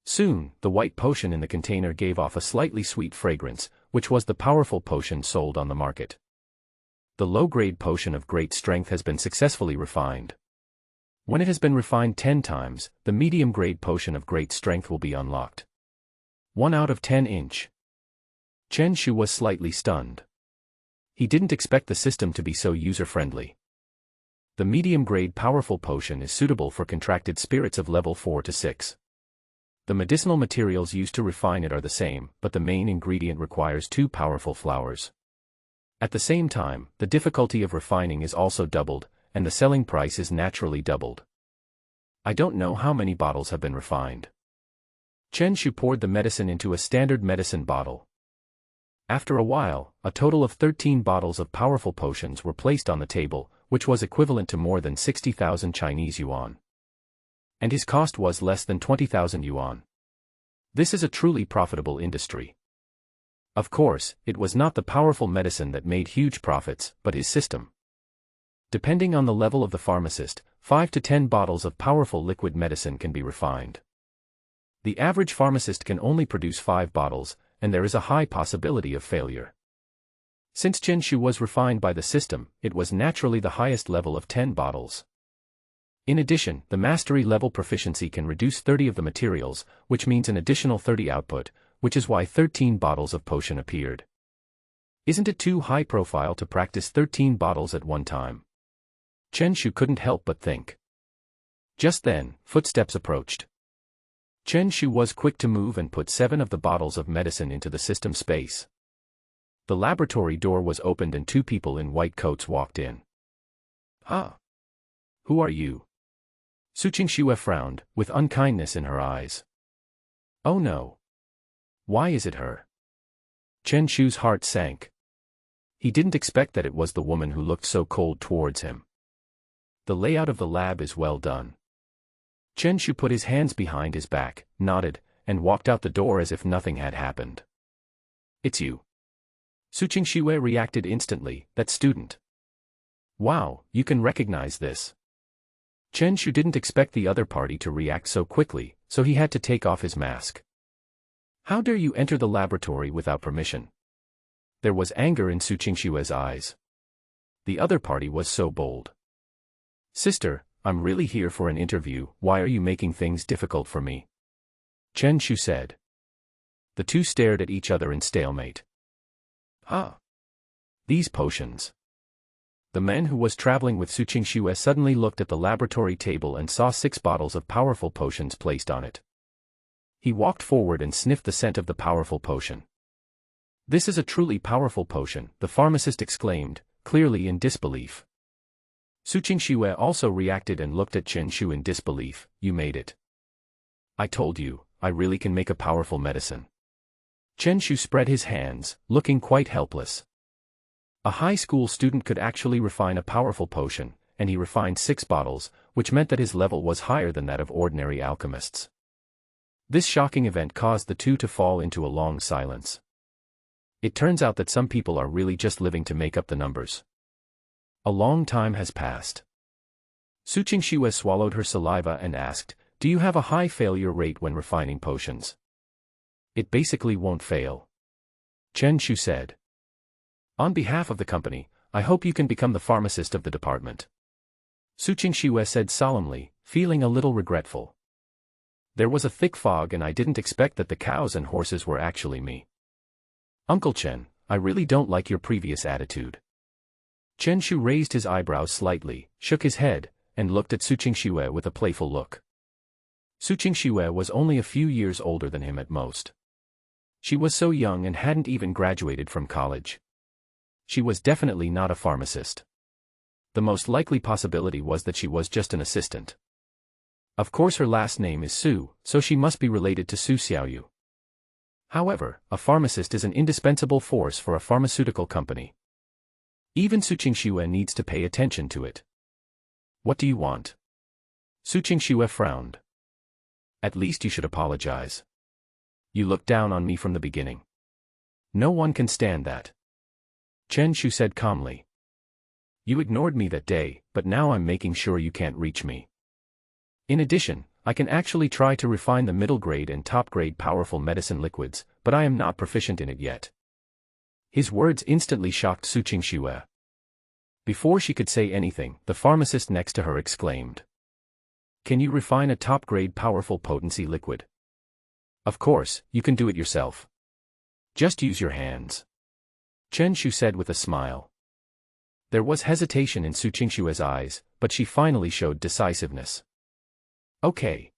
Soon, the white potion in the container gave off a slightly sweet fragrance, which was the powerful potion sold on the market. The low-grade potion of great strength has been successfully refined. When it has been refined 10 times, the medium-grade potion of great strength will be unlocked. 1 out of 10 inch. Chen Shu was slightly stunned. He didn't expect the system to be so user-friendly. The medium-grade powerful potion is suitable for contracted spirits of level 4 to 6. The medicinal materials used to refine it are the same, but the main ingredient requires 2 powerful flowers. At the same time, the difficulty of refining is also doubled, and the selling price is naturally doubled. I don't know how many bottles have been refined. Chen Shu poured the medicine into a standard medicine bottle. After a while, a total of 13 bottles of powerful potions were placed on the table, which was equivalent to more than 60,000 Chinese yuan. And his cost was less than 20,000 yuan. This is a truly profitable industry. Of course, it was not the powerful medicine that made huge profits, but his system. Depending on the level of the pharmacist, 5 to 10 bottles of powerful liquid medicine can be refined. The average pharmacist can only produce 5 bottles, and there is a high possibility of failure. Since Chen Shu was refined by the system, it was naturally the highest level of 10 bottles. In addition, the mastery level proficiency can reduce 30 of the materials, which means an additional 30 output, which is why 13 bottles of potion appeared. Isn't it too high profile to practice 13 bottles at one time? Chen Shu couldn't help but think. Just then, footsteps approached. Chen Shu was quick to move and put 7 of the bottles of medicine into the system space. The laboratory door was opened and 2 people in white coats walked in. Ah! Who are you? Su Qingxue frowned, with unkindness in her eyes. Oh no. Why is it her? Chen Shu's heart sank. He didn't expect that it was the woman who looked so cold towards him. The layout of the lab is well done. Chen Shu put his hands behind his back, nodded, and walked out the door as if nothing had happened. It's you. Su Qingxue reacted instantly, that student. Wow, you can recognize this. Chen Shu didn't expect the other party to react so quickly, so he had to take off his mask. How dare you enter the laboratory without permission? There was anger in Su Qingxue's eyes. The other party was so bold. Sister, I'm really here for an interview, why are you making things difficult for me? Chen Shu said. The two stared at each other in stalemate. Ah! These potions. The man who was traveling with Su Qingxue suddenly looked at the laboratory table and saw 6 bottles of powerful potions placed on it. He walked forward and sniffed the scent of the powerful potion. This is a truly powerful potion, the pharmacist exclaimed, clearly in disbelief. Su Qingxue also reacted and looked at Chen Shu in disbelief. You made it. I told you, I really can make a powerful medicine. Chen Shu spread his hands, looking quite helpless. A high school student could actually refine a powerful potion, and he refined 6 bottles, which meant that his level was higher than that of ordinary alchemists. This shocking event caused the two to fall into a long silence. It turns out that some people are really just living to make up the numbers. A long time has passed. Su Qingxue swallowed her saliva and asked, do you have a high failure rate when refining potions? It basically won't fail. Chen Shu said. On behalf of the company, I hope you can become the pharmacist of the department. Su Qingxue said solemnly, feeling a little regretful. There was a thick fog and I didn't expect that the cows and horses were actually me. Uncle Chen, I really don't like your previous attitude. Chen Shu raised his eyebrows slightly, shook his head, and looked at Su Qingxue with a playful look. Su Qingxue was only a few years older than him at most. She was so young and hadn't even graduated from college. She was definitely not a pharmacist. The most likely possibility was that she was just an assistant. Of course her last name is Su, so she must be related to Su Xiaoyu. However, a pharmacist is an indispensable force for a pharmaceutical company. Even Su Qingxue needs to pay attention to it. What do you want? Su Qingxue frowned. At least you should apologize. You looked down on me from the beginning. No one can stand that. Chen Shu said calmly. You ignored me that day, but now I'm making sure you can't reach me. In addition, I can actually try to refine the middle grade and top grade powerful medicine liquids, but I am not proficient in it yet. His words instantly shocked Su Qingxue. Before she could say anything, the pharmacist next to her exclaimed. Can you refine a top grade powerful potency liquid? Of course, you can do it yourself. Just use your hands. Chen Shu said with a smile. There was hesitation in Su Qingxue's eyes, but she finally showed decisiveness. Okay.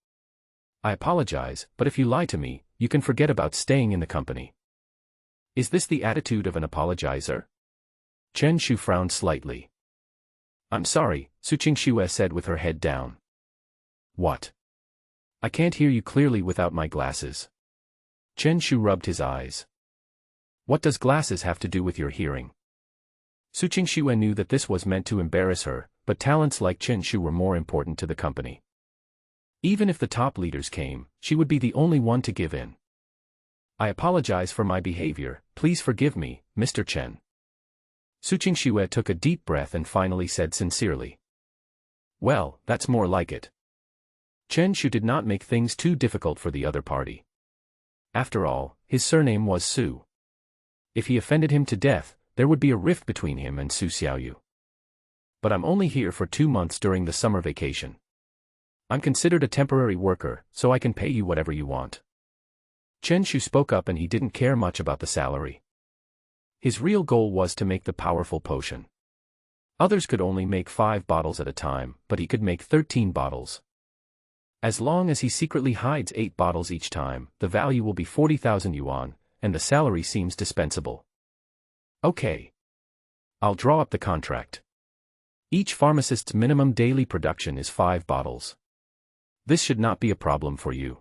I apologize, but if you lie to me, you can forget about staying in the company. Is this the attitude of an apologizer? Chen Shu frowned slightly. I'm sorry, Su Qingxue said with her head down. What? I can't hear you clearly without my glasses. Chen Shu rubbed his eyes. What does glasses have to do with your hearing? Su Qingxue knew that this was meant to embarrass her, but talents like Chen Shu were more important to the company. Even if the top leaders came, she would be the only one to give in. I apologize for my behavior, please forgive me, Mr. Chen. Su Qingxue took a deep breath and finally said sincerely. Well, that's more like it. Chen Shu did not make things too difficult for the other party. After all, his surname was Su. If he offended him to death, there would be a rift between him and Su Xiaoyu. But I'm only here for 2 months during the summer vacation. I'm considered a temporary worker, so I can pay you whatever you want. Chen Shu spoke up and he didn't care much about the salary. His real goal was to make the powerful potion. Others could only make 5 bottles at a time, but he could make 13 bottles. As long as he secretly hides 8 bottles each time, the value will be 40,000 yuan, and the salary seems dispensable. Okay. I'll draw up the contract. Each pharmacist's minimum daily production is 5 bottles. This should not be a problem for you.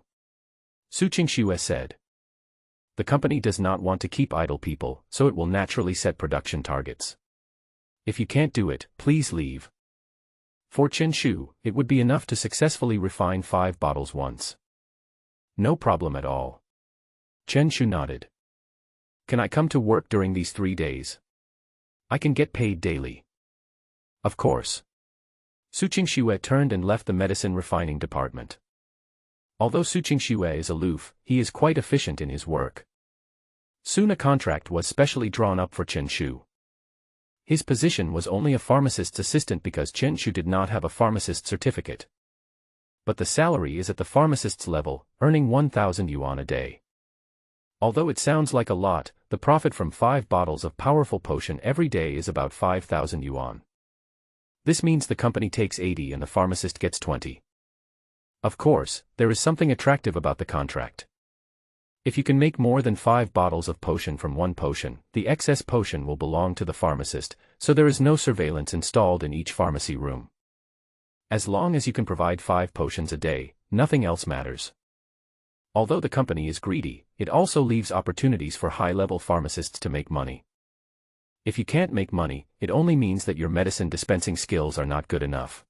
Su Qingxue said. The company does not want to keep idle people, so it will naturally set production targets. If you can't do it, please leave. For Chen Shu, it would be enough to successfully refine 5 bottles once. No problem at all. Chen Shu nodded. Can I come to work during these 3 days? I can get paid daily. Of course. Su Qingxue turned and left the medicine refining department. Although Su Qingxue is aloof, he is quite efficient in his work. Soon a contract was specially drawn up for Chen Shu. His position was only a pharmacist's assistant because Chen Shu did not have a pharmacist certificate. But the salary is at the pharmacist's level, earning 1,000 yuan a day. Although it sounds like a lot, the profit from 5 bottles of powerful potion every day is about 5,000 yuan. This means the company takes 80 and the pharmacist gets 20. Of course, there is something attractive about the contract. If you can make more than 5 bottles of potion from one potion, the excess potion will belong to the pharmacist, so there is no surveillance installed in each pharmacy room. As long as you can provide 5 potions a day, nothing else matters. Although the company is greedy, it also leaves opportunities for high-level pharmacists to make money. If you can't make money, it only means that your medicine dispensing skills are not good enough.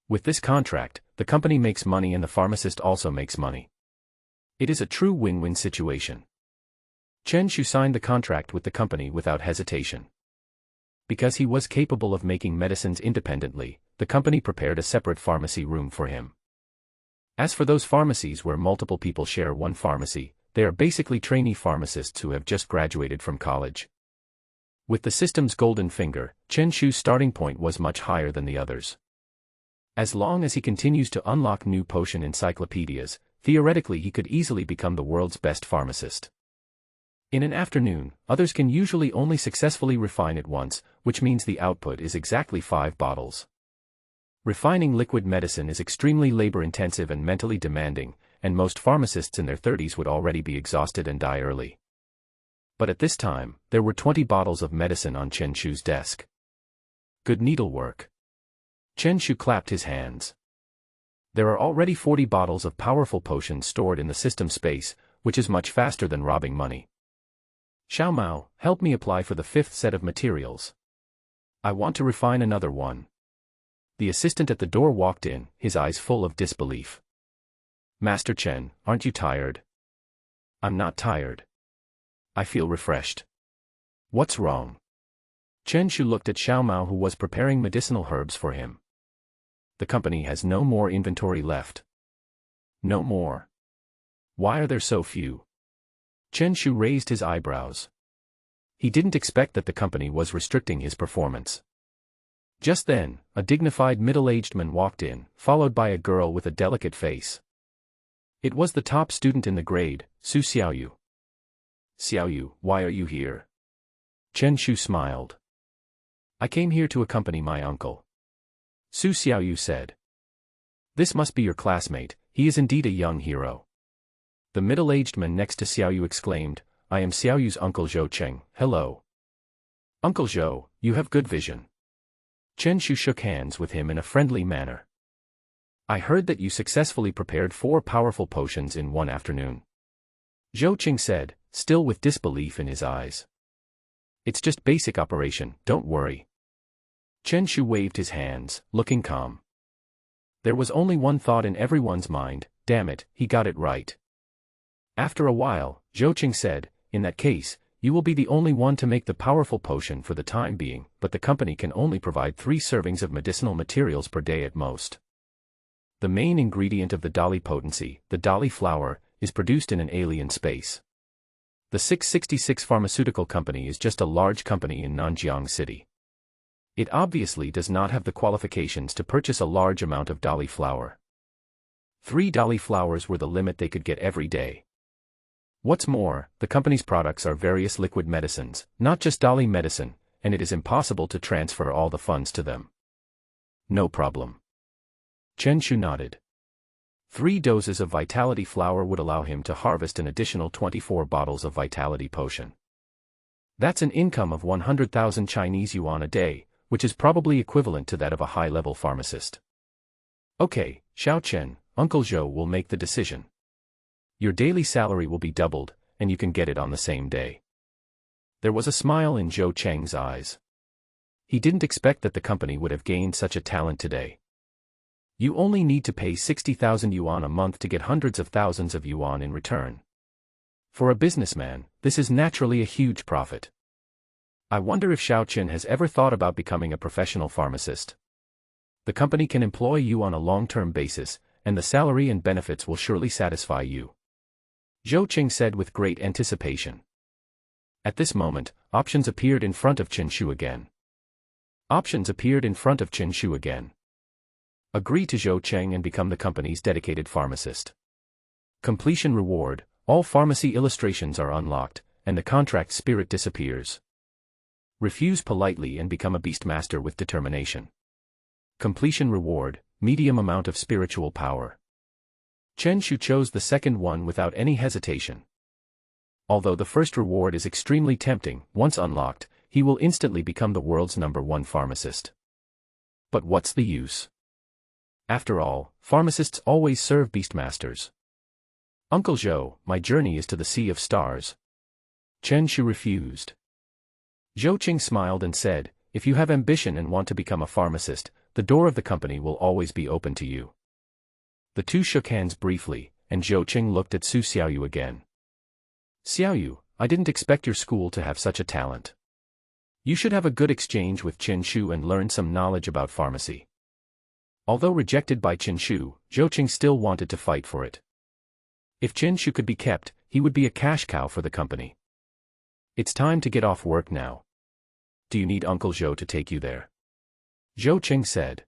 With this contract, the company makes money and the pharmacist also makes money. It is a true win-win situation. Chen Shu signed the contract with the company without hesitation. Because he was capable of making medicines independently, the company prepared a separate pharmacy room for him. As for those pharmacies where multiple people share one pharmacy, they are basically trainee pharmacists who have just graduated from college. With the system's golden finger, Chen Shu's starting point was much higher than the others. As long as he continues to unlock new potion encyclopedias, theoretically he could easily become the world's best pharmacist. In an afternoon, others can usually only successfully refine it once, which means the output is exactly 5 bottles. Refining liquid medicine is extremely labor-intensive and mentally demanding, and most pharmacists in their 30s would already be exhausted and die early. But at this time, there were 20 bottles of medicine on Chen Shu's desk. Good needlework. Chen Shu clapped his hands. There are already 40 bottles of powerful potions stored in the system space, which is much faster than robbing money. Xiao Mao, help me apply for the 5th set of materials. I want to refine another one. The assistant at the door walked in, his eyes full of disbelief. Master Chen, aren't you tired? I'm not tired. I feel refreshed. What's wrong? Chen Shu looked at Xiao Mao, who was preparing medicinal herbs for him. The company has no more inventory left. No more. Why are there so few? Chen Shu raised his eyebrows. He didn't expect that the company was restricting his performance. Just then, a dignified middle-aged man walked in, followed by a girl with a delicate face. It was the top student in the grade, Su Xiaoyu. Xiaoyu, why are you here? Chen Shu smiled. I came here to accompany my uncle. Su Xiaoyu said. This must be your classmate, he is indeed a young hero. The middle-aged man next to Xiaoyu exclaimed, I am Xiaoyu's uncle Zhou Cheng, hello. Uncle Zhou, you have good vision. Chen Shu shook hands with him in a friendly manner. I heard that you successfully prepared 4 powerful potions in one afternoon. Zhou Cheng said, still with disbelief in his eyes. It's just basic operation, don't worry. Chen Shu waved his hands, looking calm. There was only one thought in everyone's mind, damn it, he got it right. After a while, Zhou Cheng said, in that case, you will be the only one to make the powerful potion for the time being, but the company can only provide 3 servings of medicinal materials per day at most. The main ingredient of the Dali potency, the Dali flower, is produced in an alien space. The 666 Pharmaceutical Company is just a large company in Nanjiang City. It obviously does not have the qualifications to purchase a large amount of Dali flower. 3 Dali flowers were the limit they could get every day. What's more, the company's products are various liquid medicines, not just Dali medicine, and it is impossible to transfer all the funds to them. No problem. Chen Shu nodded. 3 doses of vitality flower would allow him to harvest an additional 24 bottles of vitality potion. That's an income of 100,000 Chinese yuan a day, which is probably equivalent to that of a high-level pharmacist. Okay, Xiao Chen, Uncle Zhou will make the decision. Your daily salary will be doubled, and you can get it on the same day. There was a smile in Zhou Cheng's eyes. He didn't expect that the company would have gained such a talent today. You only need to pay 60,000 yuan a month to get hundreds of thousands of yuan in return. For a businessman, this is naturally a huge profit. I wonder if Xiao Chen has ever thought about becoming a professional pharmacist. The company can employ you on a long-term basis, and the salary and benefits will surely satisfy you. Zhou Cheng said with great anticipation. At this moment, options appeared in front of Chen Shu again. Options appeared in front of Chen Shu again. Agree to Zhou Cheng and become the company's dedicated pharmacist. Completion reward, all pharmacy illustrations are unlocked, and the contract spirit disappears. Refuse politely and become a beastmaster with determination. Completion reward, medium amount of spiritual power. Chen Shu chose the second one without any hesitation. Although the first reward is extremely tempting, once unlocked, he will instantly become the world's #1 pharmacist. But what's the use? After all, pharmacists always serve beastmasters. Uncle Zhou, my journey is to the Sea of Stars. Chen Shu refused. Zhou Cheng smiled and said, if you have ambition and want to become a pharmacist, the door of the company will always be open to you. The two shook hands briefly, and Zhou Cheng looked at Su Xiaoyu again. Xiaoyu, I didn't expect your school to have such a talent. You should have a good exchange with Chen Shu and learn some knowledge about pharmacy. Although rejected by Chen Shu, Zhou Cheng still wanted to fight for it. If Chen Shu could be kept, he would be a cash cow for the company. It's time to get off work now. Do you need Uncle Zhou to take you there? Zhou Cheng said.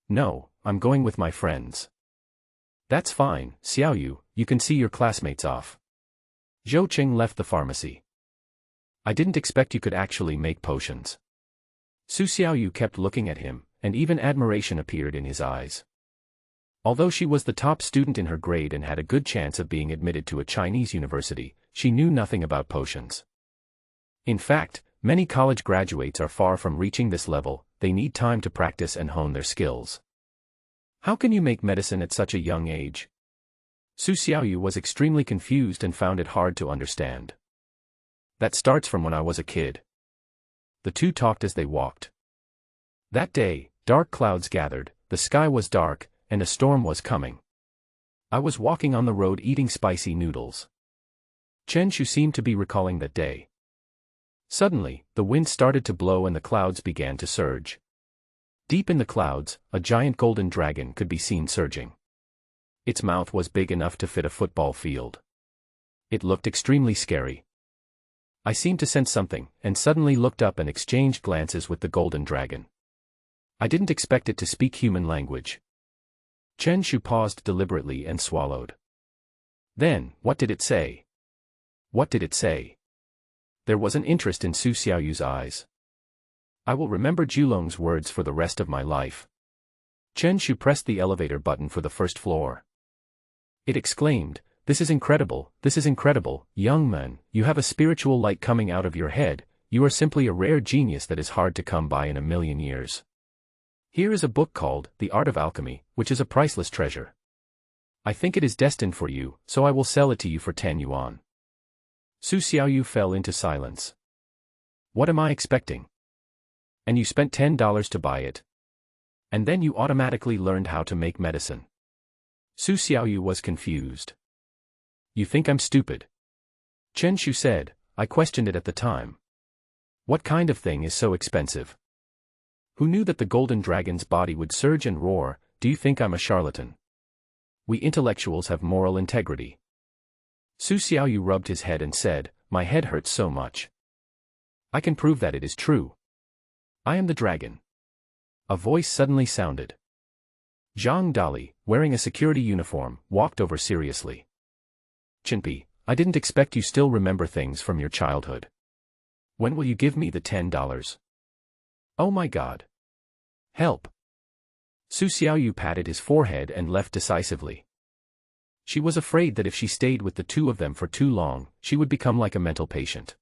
No, I'm going with my friends. That's fine, Xiaoyu, you can see your classmates off. Zhou Cheng left the pharmacy. I didn't expect you could actually make potions. Su Xiaoyu kept looking at him, and even admiration appeared in his eyes. Although she was the top student in her grade and had a good chance of being admitted to a Chinese university, she knew nothing about potions. In fact, many college graduates are far from reaching this level, they need time to practice and hone their skills. How can you make medicine at such a young age? Su Xiaoyu was extremely confused and found it hard to understand. That starts from when I was a kid. The two talked as they walked. That day, dark clouds gathered, the sky was dark, and a storm was coming. I was walking on the road eating spicy noodles. Chen Shu seemed to be recalling that day. Suddenly, the wind started to blow and the clouds began to surge. Deep in the clouds, a giant golden dragon could be seen surging. Its mouth was big enough to fit a football field. It looked extremely scary. I seemed to sense something, and suddenly looked up and exchanged glances with the golden dragon. I didn't expect it to speak human language. Chen Shu paused deliberately and swallowed. Then, what did it say? What did it say? There was an interest in Su Xiaoyu's eyes. I will remember Julong's words for the rest of my life. Chen Shu pressed the elevator button for the first floor. It exclaimed, this is incredible, young man, you have a spiritual light coming out of your head, you are simply a rare genius that is hard to come by in a million years. Here is a book called The Art of Alchemy, which is a priceless treasure. I think it is destined for you, so I will sell it to you for 10 yuan. Su Xiaoyu fell into silence. What am I expecting? And you spent $10 to buy it. And then you automatically learned how to make medicine. Su Xiaoyu was confused. You think I'm stupid? Chen Shu said, I questioned it at the time. What kind of thing is so expensive? Who knew that the golden dragon's body would surge and roar? Do you think I'm a charlatan? We intellectuals have moral integrity. Su Xiaoyu rubbed his head and said, my head hurts so much. I can prove that it is true. I am the dragon. A voice suddenly sounded. Zhang Dali, wearing a security uniform, walked over seriously. Chinpi, I didn't expect you still remember things from your childhood. When will you give me the $10? Oh my God. Help. Su Xiaoyu patted his forehead and left decisively. She was afraid that if she stayed with the two of them for too long, she would become like a mental patient.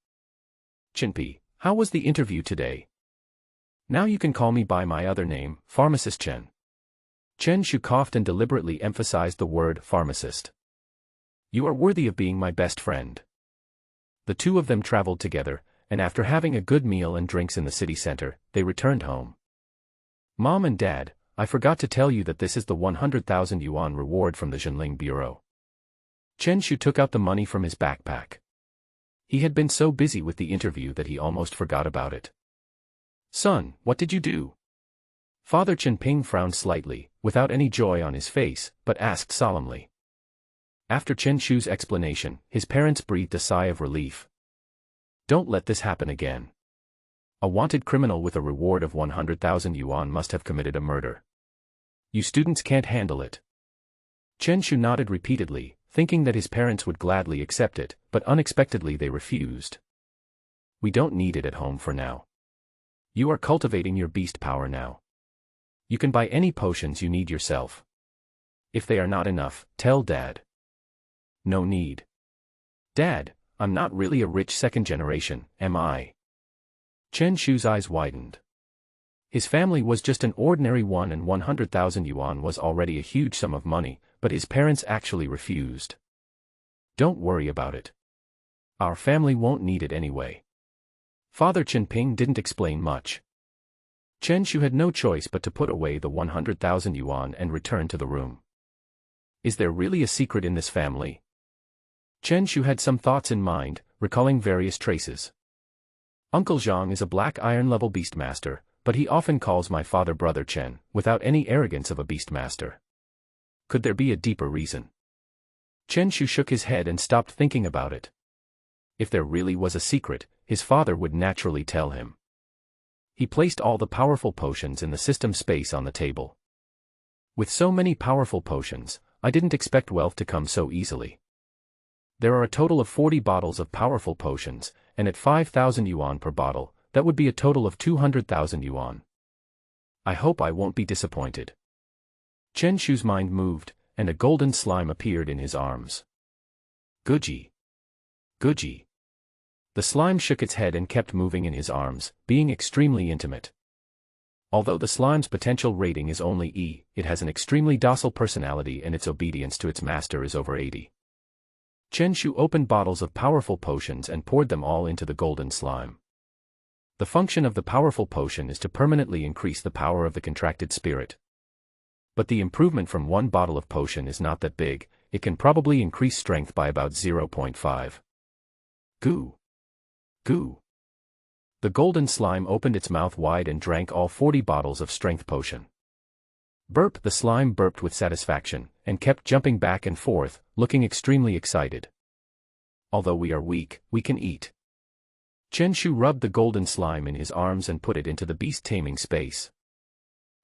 Chinpi, how was the interview today? Now you can call me by my other name, Pharmacist Chen. Chen Shu coughed and deliberately emphasized the word pharmacist. You are worthy of being my best friend. The two of them traveled together, and after having a good meal and drinks in the city center, they returned home. Mom and Dad, I forgot to tell you that this is the 100,000 yuan reward from the Zhenling Bureau. Chen Shu took out the money from his backpack. He had been so busy with the interview that he almost forgot about it. Son, what did you do? Father Chen Ping frowned slightly, without any joy on his face, but asked solemnly. After Chen Shu's explanation, his parents breathed a sigh of relief. Don't let this happen again. A wanted criminal with a reward of 100,000 yuan must have committed a murder. You students can't handle it. Chen Shu nodded repeatedly, thinking that his parents would gladly accept it, but unexpectedly they refused. We don't need it at home for now. You are cultivating your beast power now. You can buy any potions you need yourself. If they are not enough, tell Dad. No need. Dad, I'm not really a rich second generation, am I? Chen Shu's eyes widened. His family was just an ordinary one and 100,000 yuan was already a huge sum of money, but his parents actually refused. Don't worry about it. Our family won't need it anyway. Father Chen Ping didn't explain much. Chen Shu had no choice but to put away the 100,000 yuan and return to the room. Is there really a secret in this family? Chen Shu had some thoughts in mind, recalling various traces. Uncle Zhang is a black iron level beastmaster, but he often calls my father brother Chen, without any arrogance of a beastmaster. Could there be a deeper reason? Chen Shu shook his head and stopped thinking about it. If there really was a secret, his father would naturally tell him. He placed all the powerful potions in the system space on the table. With so many powerful potions, I didn't expect wealth to come so easily. There are a total of 40 bottles of powerful potions, and at 5,000 yuan per bottle, that would be a total of 200,000 yuan. I hope I won't be disappointed. Chen Shu's mind moved, and a golden slime appeared in his arms. Guji. Guji. The slime shook its head and kept moving in his arms, being extremely intimate. Although the slime's potential rating is only E, it has an extremely docile personality and its obedience to its master is over 80. Chen Shu opened bottles of powerful potions and poured them all into the golden slime. The function of the powerful potion is to permanently increase the power of the contracted spirit. But the improvement from one bottle of potion is not that big, it can probably increase strength by about 0.5. Goo. Goo. The golden slime opened its mouth wide and drank all 40 bottles of strength potion. Burp. The slime burped with satisfaction, and kept jumping back and forth, looking extremely excited. Although we are weak, we can eat. Chen Shu rubbed the golden slime in his arms and put it into the beast-taming space.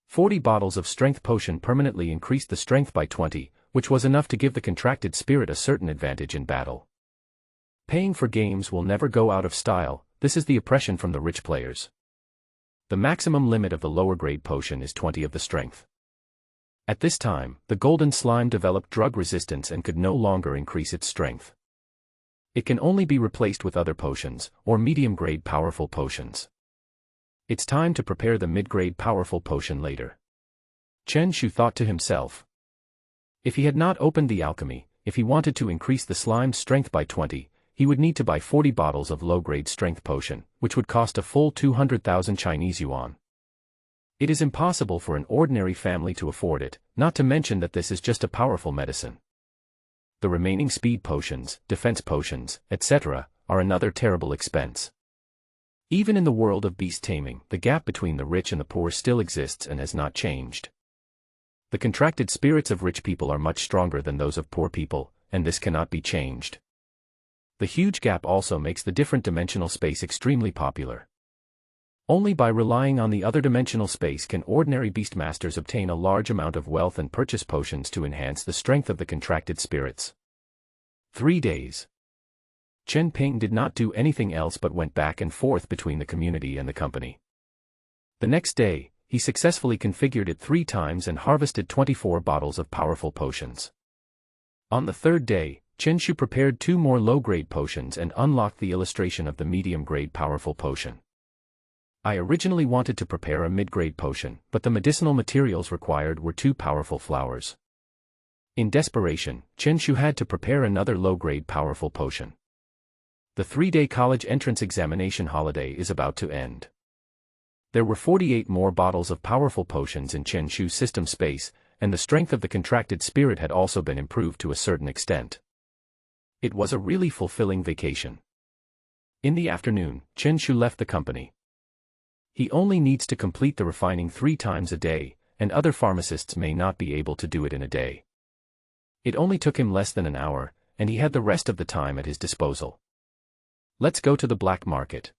40 bottles of strength potion permanently increased the strength by 20, which was enough to give the contracted spirit a certain advantage in battle. Paying for games will never go out of style, this is the oppression from the rich players. The maximum limit of the lower grade potion is 20 of the strength. At this time, the golden slime developed drug resistance and could no longer increase its strength. It can only be replaced with other potions, or medium-grade powerful potions. It's time to prepare the mid-grade powerful potion later. Chen Shu thought to himself. If he had not opened the alchemy, if he wanted to increase the slime's strength by 20, he would need to buy 40 bottles of low-grade strength potion, which would cost a full 200,000 Chinese yuan. It is impossible for an ordinary family to afford it, not to mention that this is just a powerful medicine. The remaining speed potions, defense potions, etc., are another terrible expense. Even in the world of beast taming, the gap between the rich and the poor still exists and has not changed. The contracted spirits of rich people are much stronger than those of poor people, and this cannot be changed. The huge gap also makes the different dimensional space extremely popular. Only by relying on the other dimensional space can ordinary beastmasters obtain a large amount of wealth and purchase potions to enhance the strength of the contracted spirits. 3 days. Chen Ping did not do anything else but went back and forth between the community and the company. The next day, he successfully configured it 3 times and harvested 24 bottles of powerful potions. On the 3rd day, Chen Shu prepared 2 more low-grade potions and unlocked the illustration of the medium-grade powerful potion. I originally wanted to prepare a mid-grade potion, but the medicinal materials required were 2 powerful flowers. In desperation, Chen Shu had to prepare another low-grade powerful potion. The 3-day college entrance examination holiday is about to end. There were 48 more bottles of powerful potions in Chen Shu's system space, and the strength of the contracted spirit had also been improved to a certain extent. It was a really fulfilling vacation. In the afternoon, Chen Shu left the company. He only needs to complete the refining 3 times a day, and other pharmacists may not be able to do it in a day. It only took him less than an hour, and he had the rest of the time at his disposal. Let's go to the black market.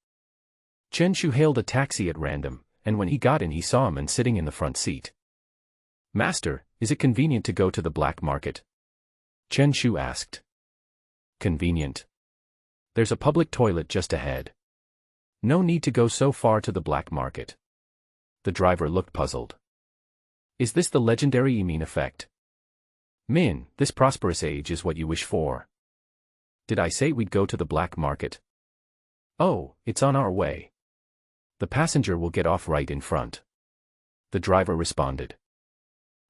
Chen Shu hailed a taxi at random, and when he got in he saw a man sitting in the front seat. Master, is it convenient to go to the black market? Chen Shu asked. Convenient. There's a public toilet just ahead. No need to go so far to the black market. The driver looked puzzled. Is this the legendary Emin effect? Min, this prosperous age is what you wish for. Did I say we'd go to the black market? Oh, it's on our way. The passenger will get off right in front. The driver responded.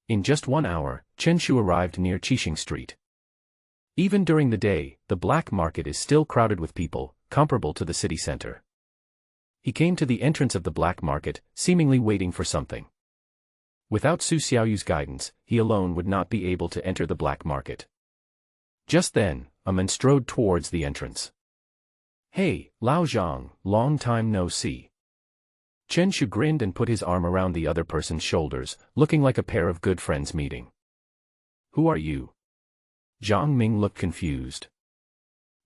In just 1 hour, Chen Shu arrived near Qixing Street. Even during the day, the black market is still crowded with people, comparable to the city center. He came to the entrance of the black market, seemingly waiting for something. Without Su Xiaoyu's guidance, he alone would not be able to enter the black market. Just then, a man strode towards the entrance. Hey, Lao Zhang, long time no see. Chen Shu grinned and put his arm around the other person's shoulders, looking like a pair of good friends meeting. Who are you? Zhang Ming looked confused.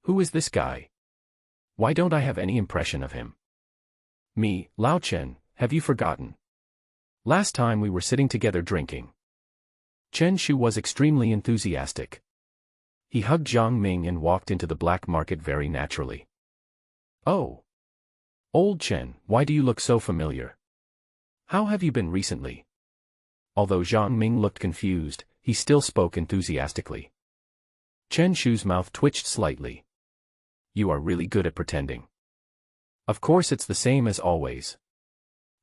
Who is this guy? Why don't I have any impression of him? Me, Lao Chen, have you forgotten? Last time we were sitting together drinking. Chen Shu was extremely enthusiastic. He hugged Zhang Ming and walked into the black market very naturally. Oh. Old Chen, why do you look so familiar? How have you been recently? Although Zhang Ming looked confused, he still spoke enthusiastically. Chen Shu's mouth twitched slightly. You are really good at pretending. Of course it's the same as always.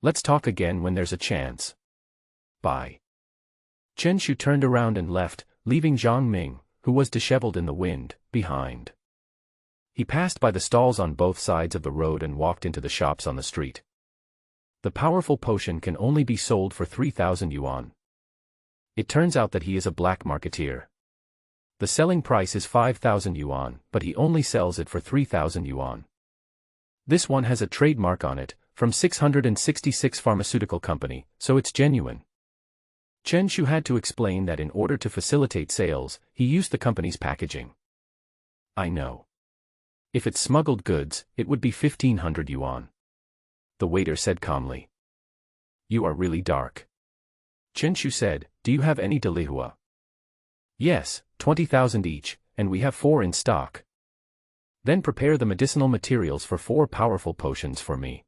Let's talk again when there's a chance. Bye. Chen Shu turned around and left, leaving Zhang Ming, who was disheveled in the wind, behind. He passed by the stalls on both sides of the road and walked into the shops on the street. The powerful potion can only be sold for 3,000 yuan. It turns out that he is a black marketeer. The selling price is 5,000 yuan, but he only sells it for 3,000 yuan. This one has a trademark on it, from 666 pharmaceutical company, so it's genuine. Chen Shu had to explain that in order to facilitate sales, he used the company's packaging. I know. If it's smuggled goods, it would be 1,500 yuan. The waiter said calmly. You are really dark. Chen Shu said, do you have any delihua? Yes, 20,000 each, and we have 4 in stock. Then prepare the medicinal materials for 4 powerful potions for me.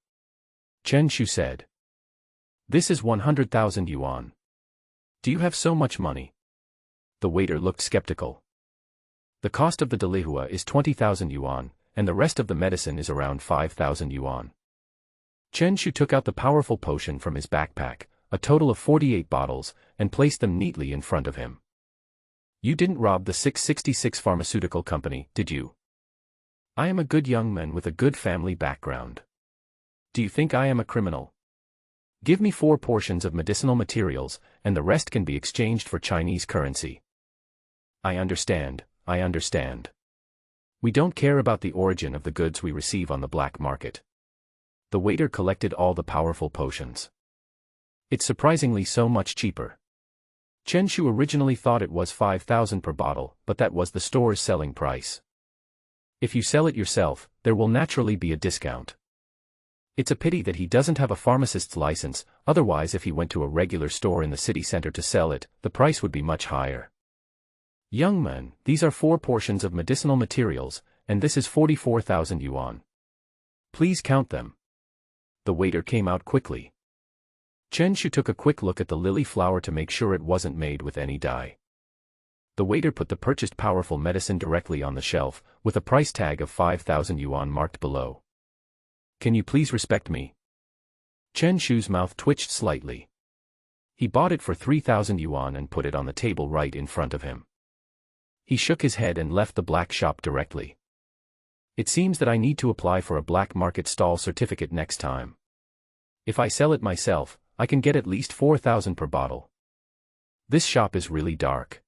Chen Shu said. This is 100,000 yuan. Do you have so much money? The waiter looked skeptical. The cost of the delihua is 20,000 yuan, and the rest of the medicine is around 5,000 yuan. Chen Shu took out the powerful potion from his backpack, a total of 48 bottles, and placed them neatly in front of him. You didn't rob the 666 pharmaceutical company, did you? I am a good young man with a good family background. Do you think I am a criminal? Give me 4 portions of medicinal materials, and the rest can be exchanged for Chinese currency. I understand, I understand. We don't care about the origin of the goods we receive on the black market. The waiter collected all the powerful potions. It's surprisingly so much cheaper. Chen Shu originally thought it was 5,000 per bottle, but that was the store's selling price. If you sell it yourself, there will naturally be a discount. It's a pity that he doesn't have a pharmacist's license, otherwise if he went to a regular store in the city center to sell it, the price would be much higher. Young man, these are 4 portions of medicinal materials, and this is 44,000 yuan. Please count them. The waiter came out quickly. Chen Shu took a quick look at the lily flower to make sure it wasn't made with any dye. The waiter put the purchased powerful medicine directly on the shelf, with a price tag of 5,000 yuan marked below. Can you please respect me? Chen Shu's mouth twitched slightly. He bought it for 3,000 yuan and put it on the table right in front of him. He shook his head and left the black shop directly. It seems that I need to apply for a black market stall certificate next time. If I sell it myself, I can get at least 4,000 per bottle. This shop is really dark.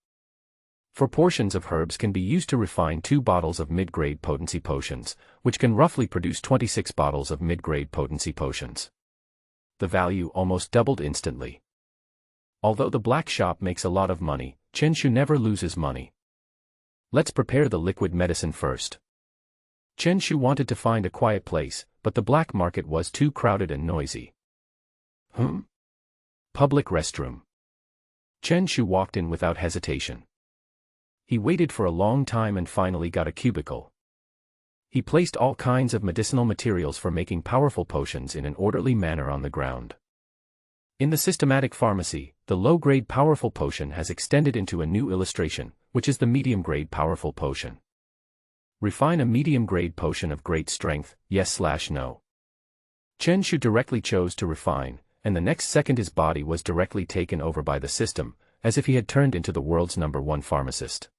4 portions of herbs can be used to refine 2 bottles of mid-grade potency potions, which can roughly produce 26 bottles of mid-grade potency potions. The value almost doubled instantly. Although the black shop makes a lot of money, Chen Shu never loses money. Let's prepare the liquid medicine first. Chen Shu wanted to find a quiet place, but the black market was too crowded and noisy. Public restroom. Chen Shu walked in without hesitation. He waited for a long time and finally got a cubicle. He placed all kinds of medicinal materials for making powerful potions in an orderly manner on the ground. In the systematic pharmacy, the low-grade powerful potion has extended into a new illustration, which is the medium-grade powerful potion. Refine a medium-grade potion of great strength, yes/no. Chen Shu directly chose to refine, and the next second his body was directly taken over by the system, as if he had turned into the world's #1 pharmacist.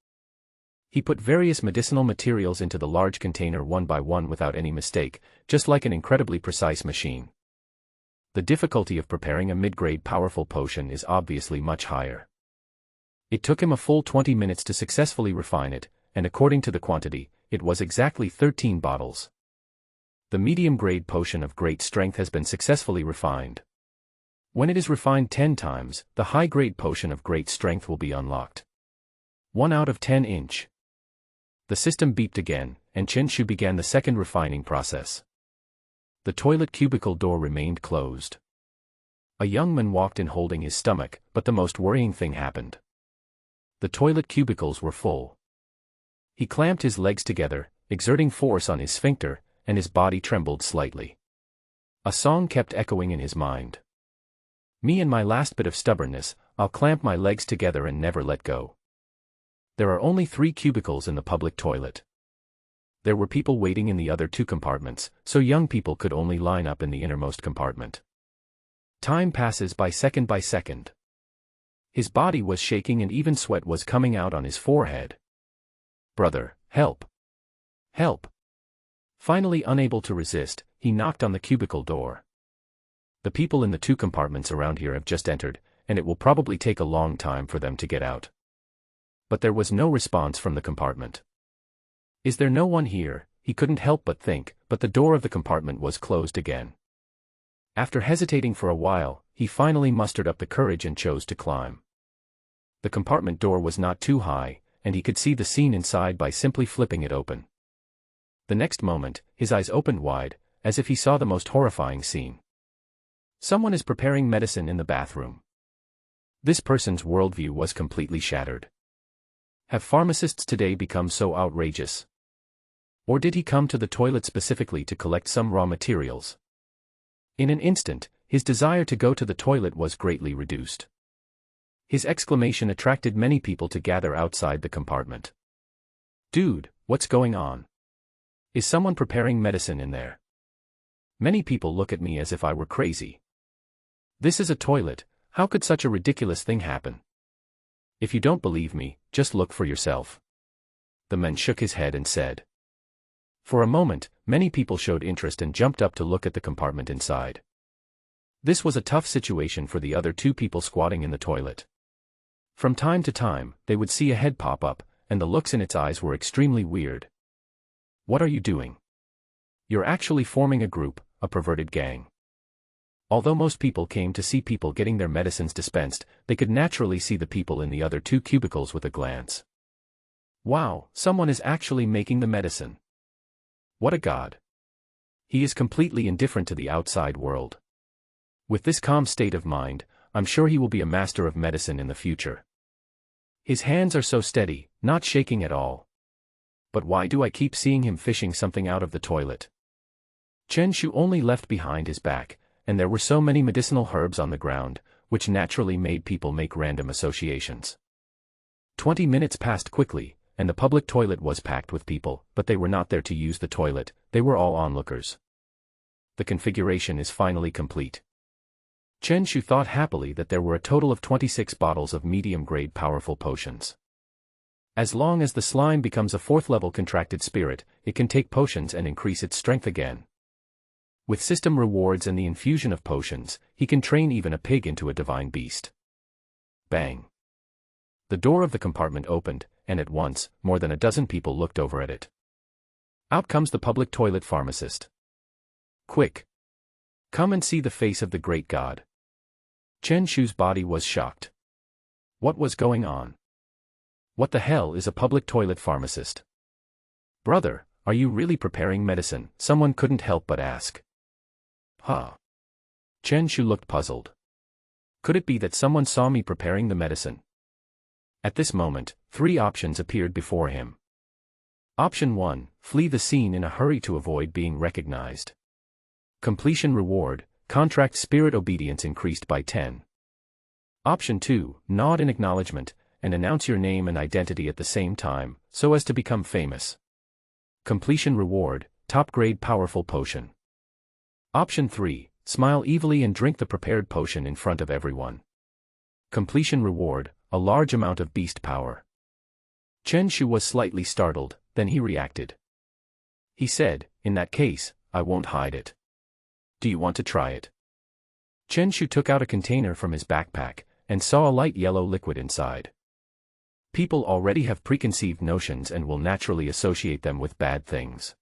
He put various medicinal materials into the large container one by one without any mistake, just like an incredibly precise machine. The difficulty of preparing a mid-grade powerful potion is obviously much higher. It took him a full 20 minutes to successfully refine it, and according to the quantity, it was exactly 13 bottles. The medium-grade potion of great strength has been successfully refined. When it is refined 10 times, the high-grade potion of great strength will be unlocked. 1 out of 10 inch. The system beeped again, and Chen Shu began the second refining process. The toilet cubicle door remained closed. A young man walked in holding his stomach, but the most worrying thing happened. The toilet cubicles were full. He clamped his legs together, exerting force on his sphincter, and his body trembled slightly. A song kept echoing in his mind. Me and my last bit of stubbornness, I'll clamp my legs together and never let go. There are only 3 cubicles in the public toilet. There were people waiting in the other 2 compartments, so young people could only line up in the innermost compartment. Time passes by second by second. His body was shaking and even sweat was coming out on his forehead. Brother, help! Help! Finally unable to resist, he knocked on the cubicle door. The people in the 2 compartments around here have just entered, and it will probably take a long time for them to get out. But there was no response from the compartment. Is there no one here? He couldn't help but think, but the door of the compartment was closed again. After hesitating for a while, he finally mustered up the courage and chose to climb. The compartment door was not too high, and he could see the scene inside by simply flipping it open. The next moment, his eyes opened wide, as if he saw the most horrifying scene. Someone is preparing medicine in the bathroom. This person's worldview was completely shattered. Have pharmacists today become so outrageous? Or did he come to the toilet specifically to collect some raw materials? In an instant, his desire to go to the toilet was greatly reduced. His exclamation attracted many people to gather outside the compartment. Dude, what's going on? Is someone preparing medicine in there? Many people look at me as if I were crazy. This is a toilet, how could such a ridiculous thing happen? If you don't believe me, just look for yourself. The man shook his head and said. For a moment, many people showed interest and jumped up to look at the compartment inside. This was a tough situation for the other 2 people squatting in the toilet. From time to time, they would see a head pop up, and the looks in its eyes were extremely weird. What are you doing? You're actually forming a group, a perverted gang. Although most people came to see people getting their medicines dispensed, they could naturally see the people in the other 2 cubicles with a glance. Wow, someone is actually making the medicine. What a god. He is completely indifferent to the outside world. With this calm state of mind, I'm sure he will be a master of medicine in the future. His hands are so steady, not shaking at all. But why do I keep seeing him fishing something out of the toilet? Chen Shu only left behind his back, and there were so many medicinal herbs on the ground, which naturally made people make random associations. 20 minutes passed quickly, and the public toilet was packed with people, but they were not there to use the toilet, they were all onlookers. The configuration is finally complete. Chen Shu thought happily that there were a total of 26 bottles of medium-grade powerful potions. As long as the slime becomes a 4th-level contracted spirit, it can take potions and increase its strength again. With system rewards and the infusion of potions, he can train even a pig into a divine beast. Bang! The door of the compartment opened, and at once, more than a dozen people looked over at it. Out comes the public toilet pharmacist. Quick! Come and see the face of the great god. Chen Shu's body was shocked. What was going on? What the hell is a public toilet pharmacist? Brother, are you really preparing medicine? Someone couldn't help but ask. Huh? Chen Shu looked puzzled. Could it be that someone saw me preparing the medicine? At this moment, 3 options appeared before him. Option 1, flee the scene in a hurry to avoid being recognized. Completion reward, contract spirit obedience increased by 10. Option 2, nod in acknowledgement, and announce your name and identity at the same time, so as to become famous. Completion reward, top grade powerful potion. Option 3, smile evilly and drink the prepared potion in front of everyone. Completion reward, a large amount of beast power. Chen Shu was slightly startled, then he reacted. He said, in that case, I won't hide it. Do you want to try it? Chen Shu took out a container from his backpack, and saw a light yellow liquid inside. People already have preconceived notions and will naturally associate them with bad things.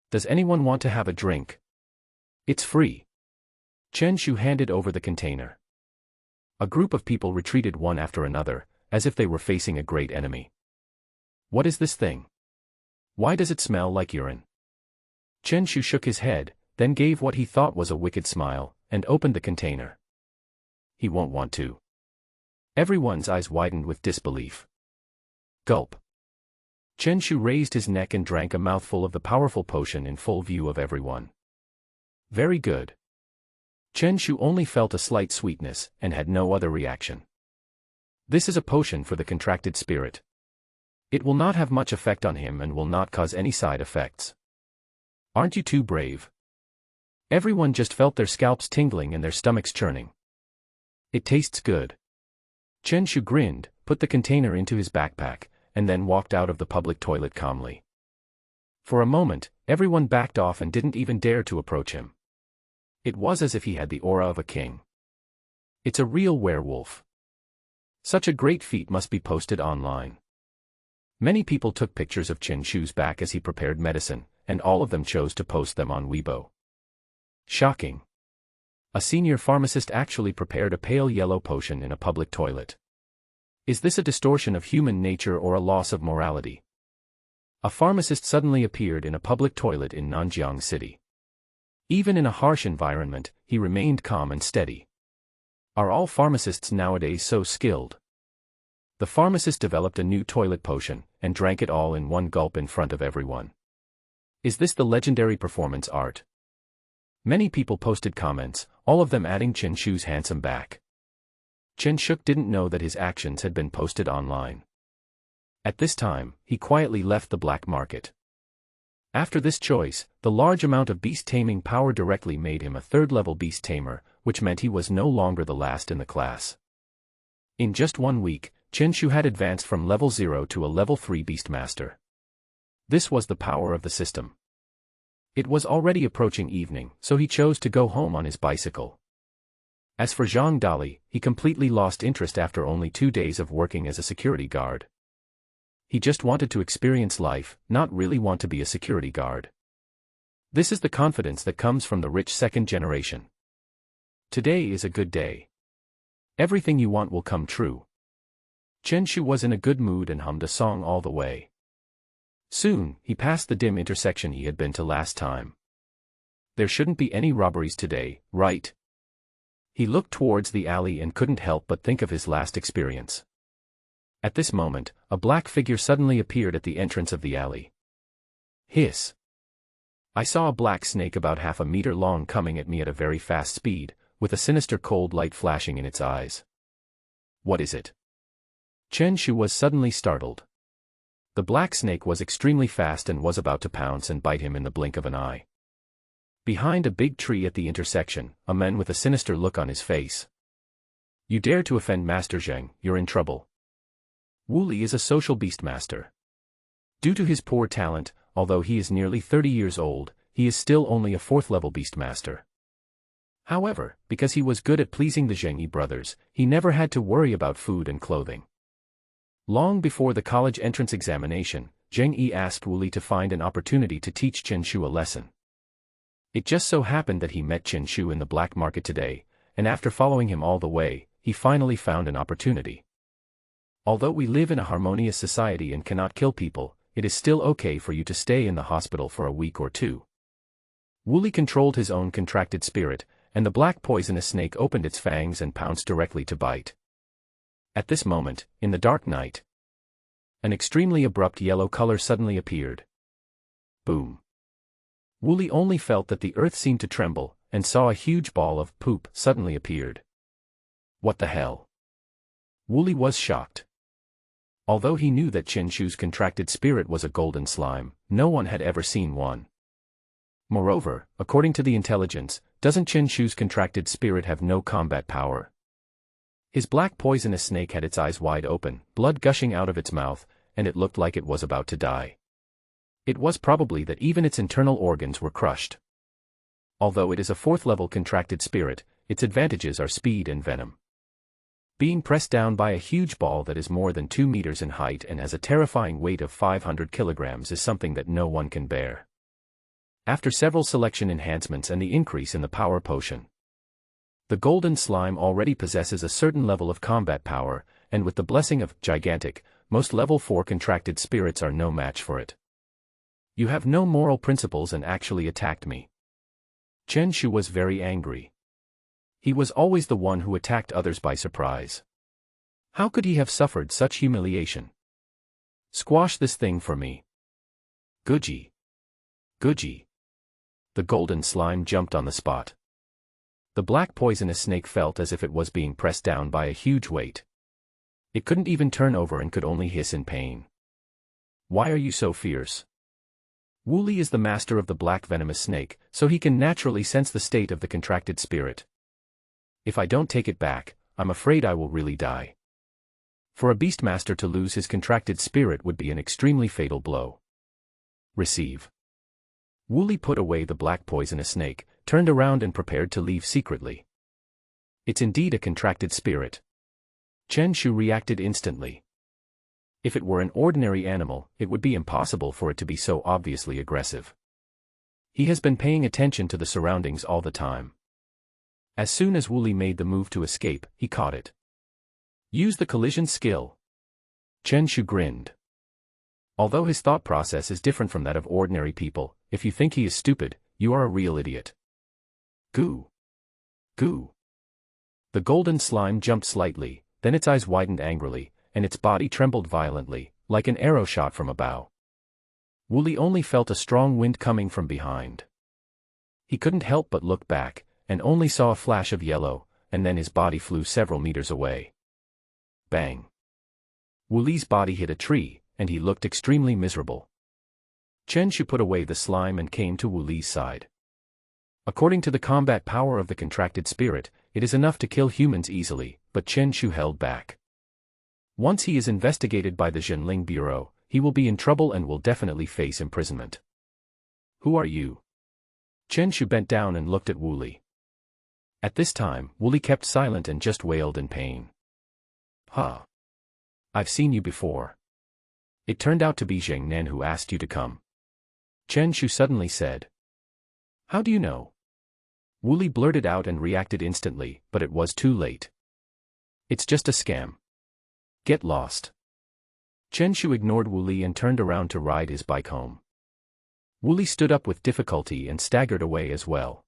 Does anyone want to have a drink? It's free. Chen Shu handed over the container. A group of people retreated one after another, as if they were facing a great enemy. What is this thing? Why does it smell like urine? Chen Shu shook his head, then gave what he thought was a wicked smile, and opened the container. He won't want to. Everyone's eyes widened with disbelief. Gulp. Chen Shu raised his neck and drank a mouthful of the powerful potion in full view of everyone. Very good. Chen Shu only felt a slight sweetness, and had no other reaction. This is a potion for the contracted spirit. It will not have much effect on him and will not cause any side effects. Aren't you too brave? Everyone just felt their scalps tingling and their stomachs churning. It tastes good. Chen Shu grinned, put the container into his backpack, and then walked out of the public toilet calmly. For a moment, everyone backed off and didn't even dare to approach him. It was as if he had the aura of a king. It's a real werewolf. Such a great feat must be posted online. Many people took pictures of Chen Shu's back as he prepared medicine, and all of them chose to post them on Weibo. Shocking. A senior pharmacist actually prepared a pale yellow potion in a public toilet. Is this a distortion of human nature or a loss of morality? A pharmacist suddenly appeared in a public toilet in Nanjiang City. Even in a harsh environment, he remained calm and steady. Are all pharmacists nowadays so skilled? The pharmacist developed a new toilet potion, and drank it all in one gulp in front of everyone. Is this the legendary performance art? Many people posted comments, all of them adding Chen Shu's handsome back. Chen Shuk didn't know that his actions had been posted online. At this time, he quietly left the black market. After this choice, the large amount of beast-taming power directly made him a third-level beast-tamer, which meant he was no longer the last in the class. In just 1 week, Chen Shu had advanced from level 0 to a level 3 beastmaster. This was the power of the system. It was already approaching evening, so he chose to go home on his bicycle. As for Zhang Dali, he completely lost interest after only 2 days of working as a security guard. He just wanted to experience life, not really want to be a security guard. This is the confidence that comes from the rich second generation. Today is a good day. Everything you want will come true. Chen Shu was in a good mood and hummed a song all the way. Soon, he passed the dim intersection he had been to last time. There shouldn't be any robberies today, right? He looked towards the alley and couldn't help but think of his last experience. At this moment, a black figure suddenly appeared at the entrance of the alley. Hiss! I saw a black snake about half a meter long coming at me at a very fast speed, with a sinister cold light flashing in its eyes. What is it? Chen Shu was suddenly startled. The black snake was extremely fast and was about to pounce and bite him in the blink of an eye. Behind a big tree at the intersection, a man with a sinister look on his face. You dare to offend Master Zheng, you're in trouble. Wu Li is a social beastmaster. Due to his poor talent, although he is nearly 30 years old, he is still only a 4th-level beastmaster. However, because he was good at pleasing the Zhengyi brothers, he never had to worry about food and clothing. Long before the college entrance examination, Zheng Yi asked Wu Li to find an opportunity to teach Chen Shu a lesson. It just so happened that he met Chen Shu in the black market today, and after following him all the way, he finally found an opportunity. Although we live in a harmonious society and cannot kill people, it is still okay for you to stay in the hospital for a week or 2. Wu Li controlled his own contracted spirit, and the black poisonous snake opened its fangs and pounced directly to bite. At this moment, in the dark night, an extremely abrupt yellow color suddenly appeared. Boom. Wu Li only felt that the earth seemed to tremble, and saw a huge ball of poop suddenly appeared. What the hell? Wu Li was shocked. Although he knew that Chen Shu's contracted spirit was a golden slime, no one had ever seen one. Moreover, according to the intelligence, doesn't Chen Shu's contracted spirit have no combat power? His black poisonous snake had its eyes wide open, blood gushing out of its mouth, and it looked like it was about to die. It was probably that even its internal organs were crushed. Although it is a 4th-level contracted spirit, its advantages are speed and venom. Being pressed down by a huge ball that is more than 2 meters in height and has a terrifying weight of 500 kilograms is something that no one can bear. After several selection enhancements and the increase in the power potion, the golden slime already possesses a certain level of combat power, and with the blessing of gigantic, most level 4 contracted spirits are no match for it. You have no moral principles and actually attacked me. Chen Shu was very angry. He was always the one who attacked others by surprise. How could he have suffered such humiliation? Squash this thing for me. Guji. Guji. The golden slime jumped on the spot. The black poisonous snake felt as if it was being pressed down by a huge weight. It couldn't even turn over and could only hiss in pain. Why are you so fierce? Wooly is the master of the black venomous snake, so he can naturally sense the state of the contracted spirit. If I don't take it back, I'm afraid I will really die. For a beastmaster to lose his contracted spirit would be an extremely fatal blow. Receive. Wooly put away the black poisonous snake, turned around and prepared to leave secretly. It's indeed a contracted spirit. Chen Shu reacted instantly. If it were an ordinary animal, it would be impossible for it to be so obviously aggressive. He has been paying attention to the surroundings all the time. As soon as Wooly made the move to escape, he caught it. Use the collision skill. Chen Shu grinned. Although his thought process is different from that of ordinary people, if you think he is stupid, you are a real idiot. Goo. Goo. The golden slime jumped slightly, then its eyes widened angrily, and its body trembled violently, like an arrow shot from a bow. Wooly only felt a strong wind coming from behind. He couldn't help but look back, and only saw a flash of yellow, and then his body flew several meters away. Bang! Wooly's body hit a tree, and he looked extremely miserable. Chen Shu put away the slime and came to Wooly's side. According to the combat power of the contracted spirit, it is enough to kill humans easily, but Chen Shu held back. Once he is investigated by the Zhenling Bureau, he will be in trouble and will definitely face imprisonment. Who are you? Chen Shu bent down and looked at Wooly. At this time, Wooly kept silent and just wailed in pain. Huh. I've seen you before. It turned out to be Zheng Nan who asked you to come. Chen Shu suddenly said. How do you know? Wooly blurted out and reacted instantly, but it was too late. It's just a scam. Get lost. Chen Shu ignored Wooly and turned around to ride his bike home. Wooly stood up with difficulty and staggered away as well.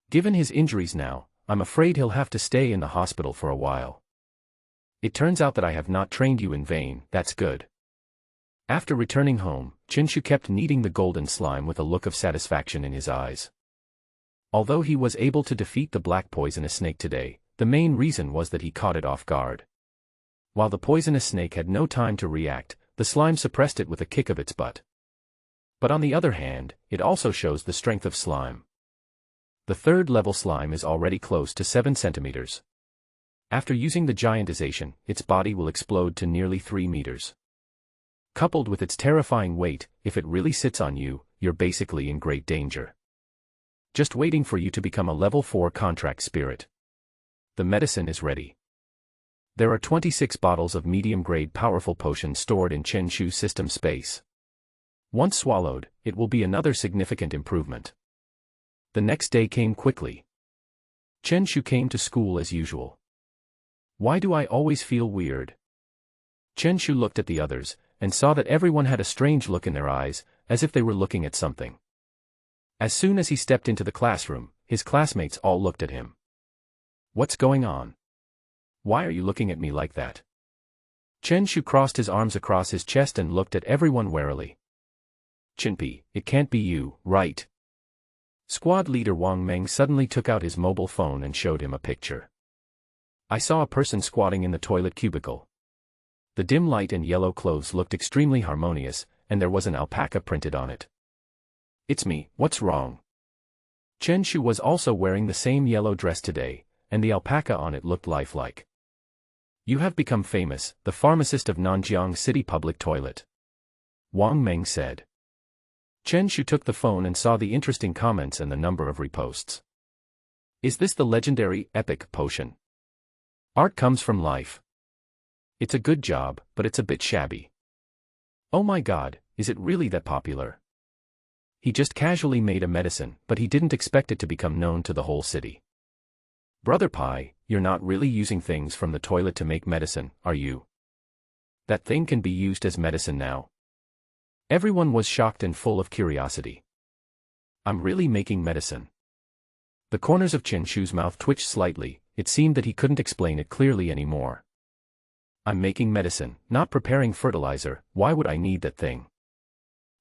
Given his injuries now, I'm afraid he'll have to stay in the hospital for a while. It turns out that I have not trained you in vain, that's good. After returning home, Chen Shu kept kneading the golden slime with a look of satisfaction in his eyes. Although he was able to defeat the black poisonous snake today, the main reason was that he caught it off guard. While the poisonous snake had no time to react, the slime suppressed it with a kick of its butt. But on the other hand, it also shows the strength of slime. The third level slime is already close to 7 centimeters. After using the giantization, its body will explode to nearly 3 meters. Coupled with its terrifying weight, if it really sits on you, you're basically in great danger. Just waiting for you to become a level 4 contract spirit. The medicine is ready. There are 26 bottles of medium-grade powerful potion stored in Chen Shu's system space. Once swallowed, it will be another significant improvement. The next day came quickly. Chen Shu came to school as usual. Why do I always feel weird? Chen Shu looked at the others, and saw that everyone had a strange look in their eyes, as if they were looking at something. As soon as he stepped into the classroom, his classmates all looked at him. What's going on? Why are you looking at me like that? Chen Shu crossed his arms across his chest and looked at everyone warily. Chinpi, it can't be you, right? Squad leader Wang Meng suddenly took out his mobile phone and showed him a picture. I saw a person squatting in the toilet cubicle. The dim light and yellow clothes looked extremely harmonious, and there was an alpaca printed on it. It's me, what's wrong? Chen Shu was also wearing the same yellow dress today, and the alpaca on it looked lifelike. You have become famous, the pharmacist of Nanjiang City Public Toilet. Wang Meng said. Chen Shu took the phone and saw the interesting comments and the number of reposts. Is this the legendary, epic potion? Art comes from life. It's a good job, but it's a bit shabby. Oh my god, is it really that popular? He just casually made a medicine, but he didn't expect it to become known to the whole city. Brother Pai, you're not really using things from the toilet to make medicine, are you? That thing can be used as medicine now. Everyone was shocked and full of curiosity. I'm really making medicine. The corners of Chen Shu's mouth twitched slightly, it seemed that he couldn't explain it clearly anymore. I'm making medicine, not preparing fertilizer, why would I need that thing?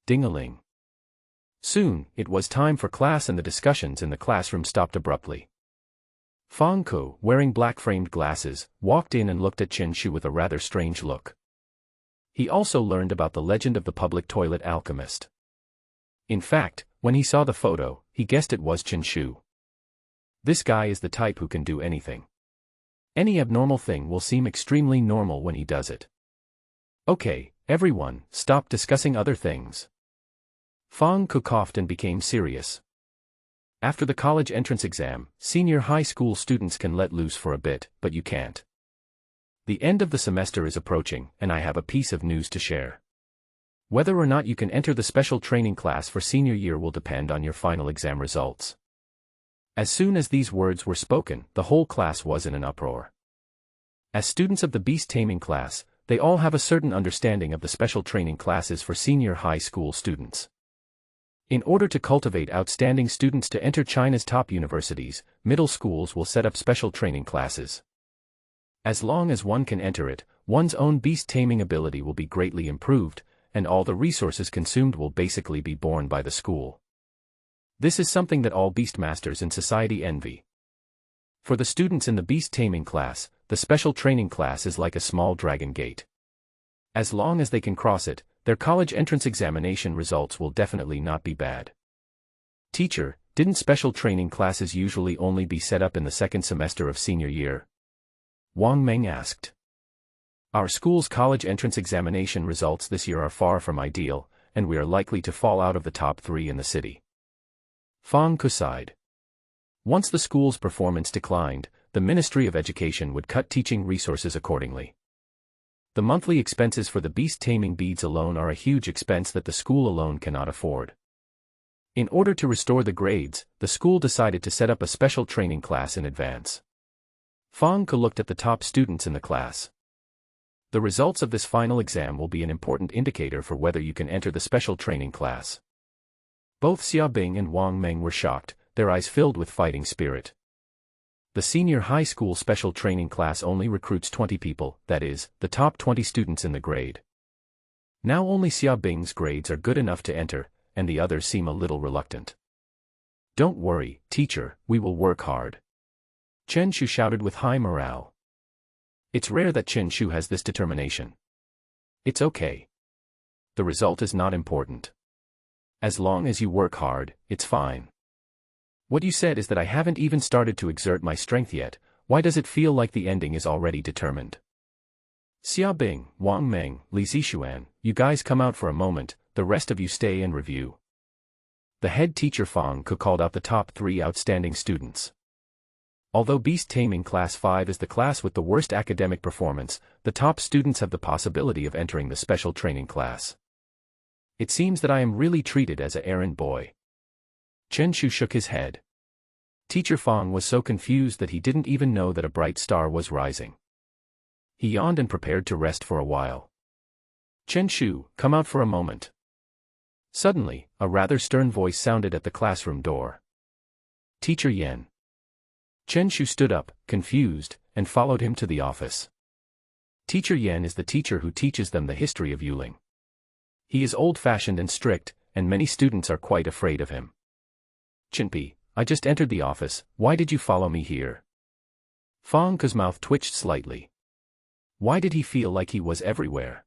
Ding-a-ling. Soon, it was time for class and the discussions in the classroom stopped abruptly. Fang Ku, wearing black-framed glasses, walked in and looked at Chen Shu with a rather strange look. He also learned about the legend of the public toilet alchemist. In fact, when he saw the photo, he guessed it was Chen Shu. This guy is the type who can do anything. Any abnormal thing will seem extremely normal when he does it. Okay, everyone, stop discussing other things. Fang Ku coughed and became serious. After the college entrance exam, senior high school students can let loose for a bit, but you can't. The end of the semester is approaching, and I have a piece of news to share. Whether or not you can enter the special training class for senior year will depend on your final exam results. As soon as these words were spoken, the whole class was in an uproar. As students of the Beast-taming class, they all have a certain understanding of the special training classes for senior high school students. In order to cultivate outstanding students to enter China's top universities, middle schools will set up special training classes. As long as one can enter it, one's own beast-taming ability will be greatly improved, and all the resources consumed will basically be borne by the school. This is something that all beastmasters in society envy. For the students in the beast-taming class, the special training class is like a small dragon gate. As long as they can cross it, their college entrance examination results will definitely not be bad. Teacher, didn't special training classes usually only be set up in the second semester of senior year? Wang Meng asked. Our school's college entrance examination results this year are far from ideal, and we are likely to fall out of the top 3 in the city. Fang Ku sighed. Once the school's performance declined, the Ministry of Education would cut teaching resources accordingly. The monthly expenses for the beast-taming beads alone are a huge expense that the school alone cannot afford. In order to restore the grades, the school decided to set up a special training class in advance. Fang Ku looked at the top students in the class. The results of this final exam will be an important indicator for whether you can enter the special training class. Both Xiaobing and Wang Meng were shocked, their eyes filled with fighting spirit. The senior high school special training class only recruits 20 people, that is, the top 20 students in the grade. Now only Xiaobing's grades are good enough to enter, and the others seem a little reluctant. Don't worry, teacher, we will work hard. Chen Shu shouted with high morale. It's rare that Chen Shu has this determination. It's okay. The result is not important. As long as you work hard, it's fine. What you said is that I haven't even started to exert my strength yet. Why does it feel like the ending is already determined? Xiaobing, Wang Meng, Li Zixuan, you guys come out for a moment, the rest of you stay and review. The head teacher Fang Ku called out the top 3 outstanding students. Although Beast-taming Class 5 is the class with the worst academic performance, the top students have the possibility of entering the special training class. It seems that I am really treated as an errand boy. Chen Shu shook his head. Teacher Fang was so confused that he didn't even know that a bright star was rising. He yawned and prepared to rest for a while. Chen Shu, come out for a moment. Suddenly, a rather stern voice sounded at the classroom door. Teacher Yan. Chen Shu stood up, confused, and followed him to the office. Teacher Yan is the teacher who teaches them the history of Yuling. He is old-fashioned and strict, and many students are quite afraid of him. Chinpi, I just entered the office, why did you follow me here? Fang Ku's mouth twitched slightly. Why did he feel like he was everywhere?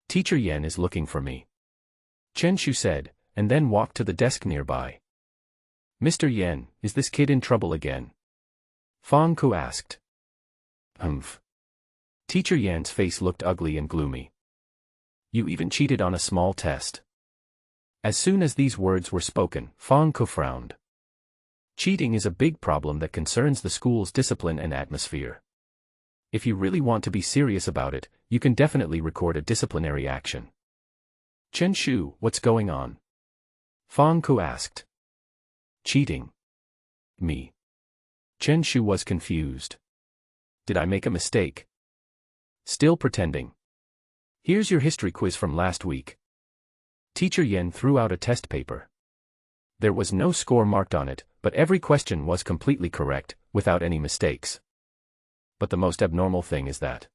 Teacher Yan is looking for me. Chen Shu said, and then walked to the desk nearby. Mr. Yan, is this kid in trouble again? Fang Ku asked. Humph. Teacher Yan's face looked ugly and gloomy. You even cheated on a small test. As soon as these words were spoken, Fang Ku frowned. Cheating is a big problem that concerns the school's discipline and atmosphere. If you really want to be serious about it, you can definitely record a disciplinary action. Chen Shu, what's going on? Fang Ku asked. Cheating. Me. Chen Shu was confused. Did I make a mistake? Still pretending. Here's your history quiz from last week. Teacher Yan threw out a test paper. There was no score marked on it, but every question was completely correct, without any mistakes. But the most abnormal thing is that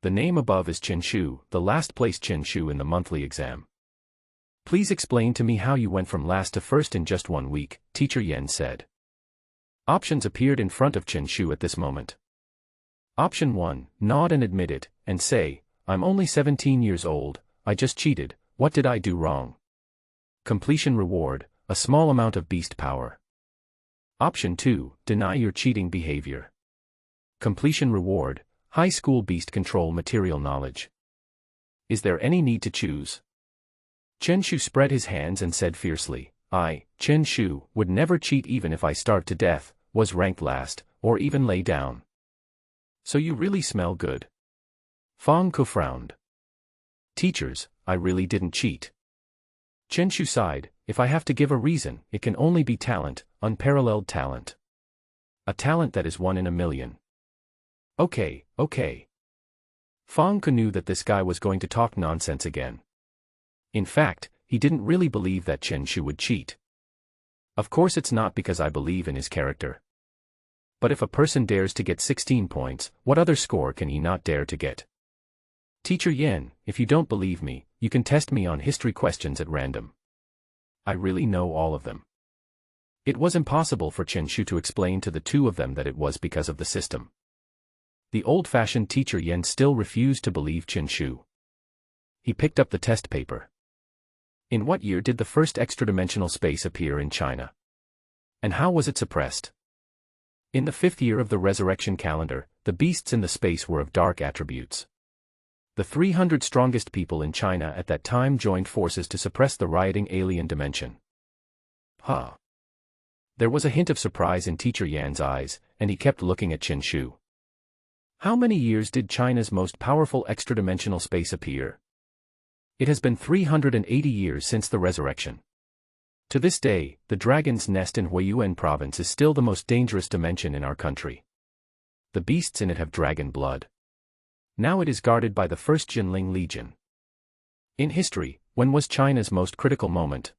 the name above is Chen Shu, the last place Chen Shu in the monthly exam. Please explain to me how you went from last to first in just 1 week, Teacher Yan said. Options appeared in front of Chen Shu at this moment. Option 1, nod and admit it, and say, I'm only 17 years old, I just cheated, what did I do wrong? Completion reward, a small amount of beast power. Option 2, deny your cheating behavior. Completion reward, high school beast control material knowledge. Is there any need to choose? Chen Shu spread his hands and said fiercely, I, Chen Shu, would never cheat even if I starved to death, was ranked last, or even lay down. So you really smell good. Fang Ke frowned. Teachers, I really didn't cheat. Chen Shu sighed, if I have to give a reason, it can only be talent, unparalleled talent. A talent that is 1 in a million. Okay. Fang Ke knew that this guy was going to talk nonsense again. In fact, he didn't really believe that Chen Shu would cheat. Of course it's not because I believe in his character. But if a person dares to get 16 points, what other score can he not dare to get? Teacher Yen, if you don't believe me, you can test me on history questions at random. I really know all of them. It was impossible for Chen Shu to explain to the two of them that it was because of the system. The old-fashioned teacher Yen still refused to believe Chen Shu. He picked up the test paper. In what year did the first extra-dimensional space appear in China? And how was it suppressed? In the 5th year of the resurrection calendar, the beasts in the space were of dark attributes. The 300 strongest people in China at that time joined forces to suppress the rioting alien dimension. Huh. There was a hint of surprise in Teacher Yan's eyes, and he kept looking at Chen Shu. How many years did China's most powerful extra-dimensional space appear? It has been 380 years since the resurrection. To this day, the Dragon's Nest in Huiyuan province is still the most dangerous dimension in our country. The beasts in it have dragon blood. Now it is guarded by the First Jinling Legion. In history, when was China's most critical moment?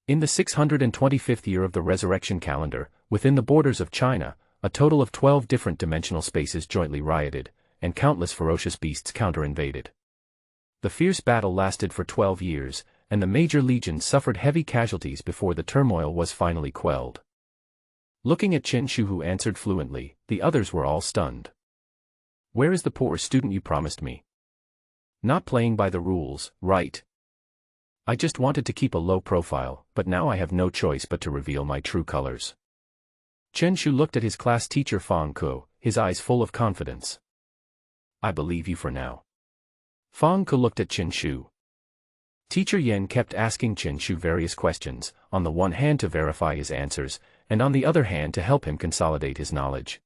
In the 625th year of the resurrection calendar, within the borders of China, a total of 12 different dimensional spaces jointly rioted, and countless ferocious beasts counter-invaded. The fierce battle lasted for 12 years, and the major legions suffered heavy casualties before the turmoil was finally quelled. Looking at Chen Shu, who answered fluently, the others were all stunned. Where is the poor student you promised me? Not playing by the rules, right? I just wanted to keep a low profile, but now I have no choice but to reveal my true colors. Chen Shu looked at his class teacher Fang Ke, his eyes full of confidence. I believe you for now. Fang Ke looked at Chen Shu. Teacher Yen kept asking Chen Shu various questions, on the one hand to verify his answers, and on the other hand to help him consolidate his knowledge.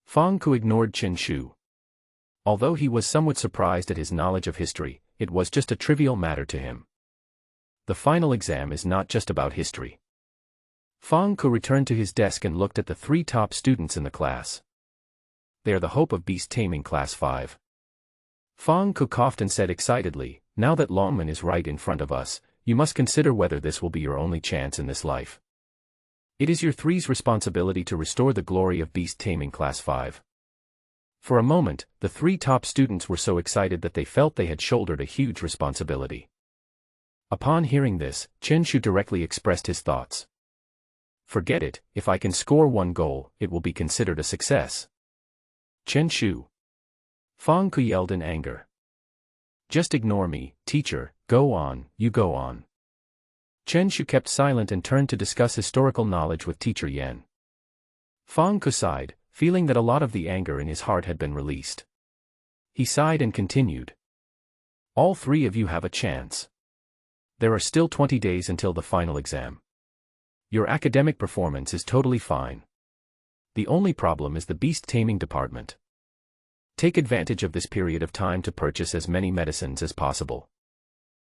Fang Ke ignored Chen Shu. Although he was somewhat surprised at his knowledge of history, it was just a trivial matter to him. The final exam is not just about history. Fang Ke returned to his desk and looked at the 3 top students in the class. They are the hope of Beast-taming Class 5. Fang Ke coughed and said excitedly, now that Longman is right in front of us, you must consider whether this will be your only chance in this life. It is your 3's responsibility to restore the glory of Beast-taming Class 5. For a moment, the 3 top students were so excited that they felt they had shouldered a huge responsibility. Upon hearing this, Chen Shu directly expressed his thoughts. Forget it, if I can score 1 goal, it will be considered a success. Chen Shu. Fang Ke yelled in anger. Just ignore me, teacher, go on, you go on. Chen Shu kept silent and turned to discuss historical knowledge with Teacher Yen. Fang Ke sighed, feeling that a lot of the anger in his heart had been released. He sighed and continued. All 3 of you have a chance. There are still 20 days until the final exam. Your academic performance is totally fine. The only problem is the beast-taming department. Take advantage of this period of time to purchase as many medicines as possible.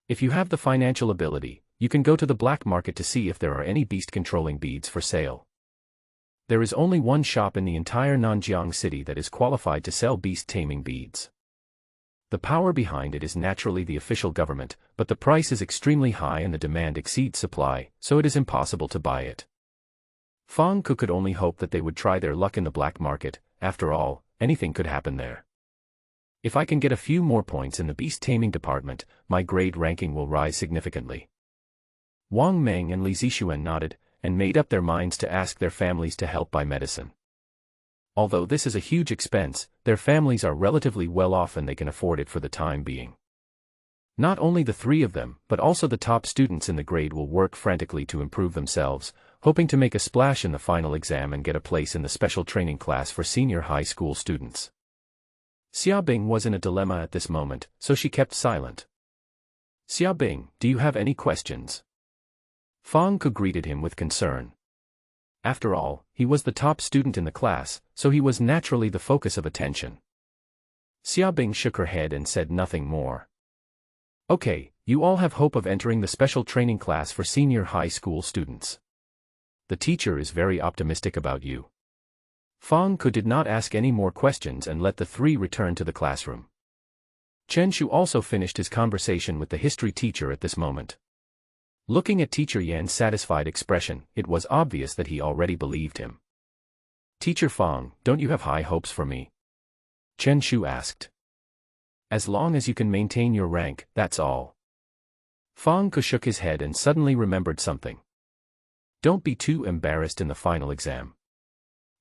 If you have the financial ability, you can go to the black market to see if there are any beast-controlling beads for sale. There is only one shop in the entire Nanjiang city that is qualified to sell beast-taming beads. The power behind it is naturally the official government, but the price is extremely high and the demand exceeds supply, so it is impossible to buy it. Fang Ke could only hope that they would try their luck in the black market. After all, anything could happen there. If I can get a few more points in the beast-taming department, my grade ranking will rise significantly. Wang Meng and Li Zixuan nodded, and made up their minds to ask their families to help buy medicine. Although this is a huge expense, their families are relatively well off and they can afford it for the time being. Not only the three of them, but also the top students in the grade will work frantically to improve themselves, hoping to make a splash in the final exam and get a place in the special training class for senior high school students. Xiaobing was in a dilemma at this moment, so she kept silent. Xiaobing, do you have any questions? Fang Ke greeted him with concern. After all, he was the top student in the class, so he was naturally the focus of attention. Xiaobing shook her head and said nothing more. Okay, you all have hope of entering the special training class for senior high school students. The teacher is very optimistic about you. Fang Ke did not ask any more questions and let the three return to the classroom. Chen Shu also finished his conversation with the history teacher at this moment. Looking at Teacher Yan's satisfied expression, it was obvious that he already believed him. Teacher Fang, don't you have high hopes for me? Chen Shu asked. As long as you can maintain your rank, that's all. Fang Ke shook his head and suddenly remembered something. Don't be too embarrassed in the final exam.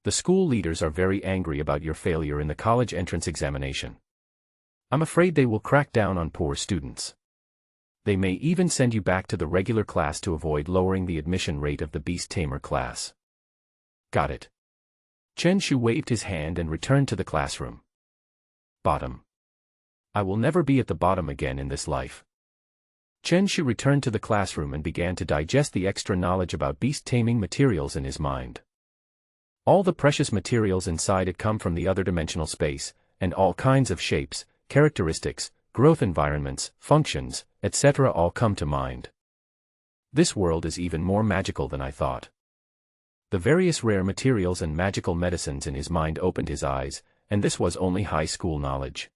The school leaders are very angry about your failure in the college entrance examination. I'm afraid they will crack down on poor students. They may even send you back to the regular class to avoid lowering the admission rate of the Beast-tamer class. Got it. Chen Shu waved his hand and returned to the classroom. Bottom. I will never be at the bottom again in this life. Chen Shu returned to the classroom and began to digest the extra knowledge about beast-taming materials in his mind. All the precious materials inside it come from the other dimensional space, and all kinds of shapes, characteristics, growth environments, functions, etc. all come to mind. This world is even more magical than I thought. The various rare materials and magical medicines in his mind opened his eyes, and this was only high school knowledge.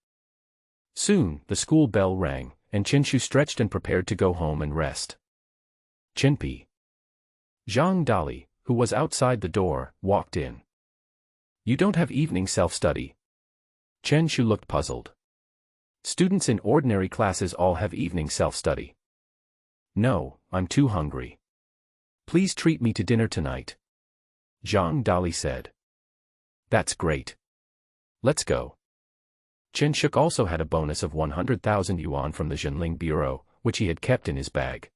Soon, the school bell rang, and Chen Shu stretched and prepared to go home and rest. Chenpi. Zhang Dali, who was outside the door, walked in. You don't have evening self-study. Chen Shu looked puzzled. Students in ordinary classes all have evening self-study. No, I'm too hungry. Please treat me to dinner tonight. Zhang Dali said. That's great. Let's go. Chen Shu also had a bonus of 100,000 yuan from the Zhenling Bureau, which he had kept in his bag.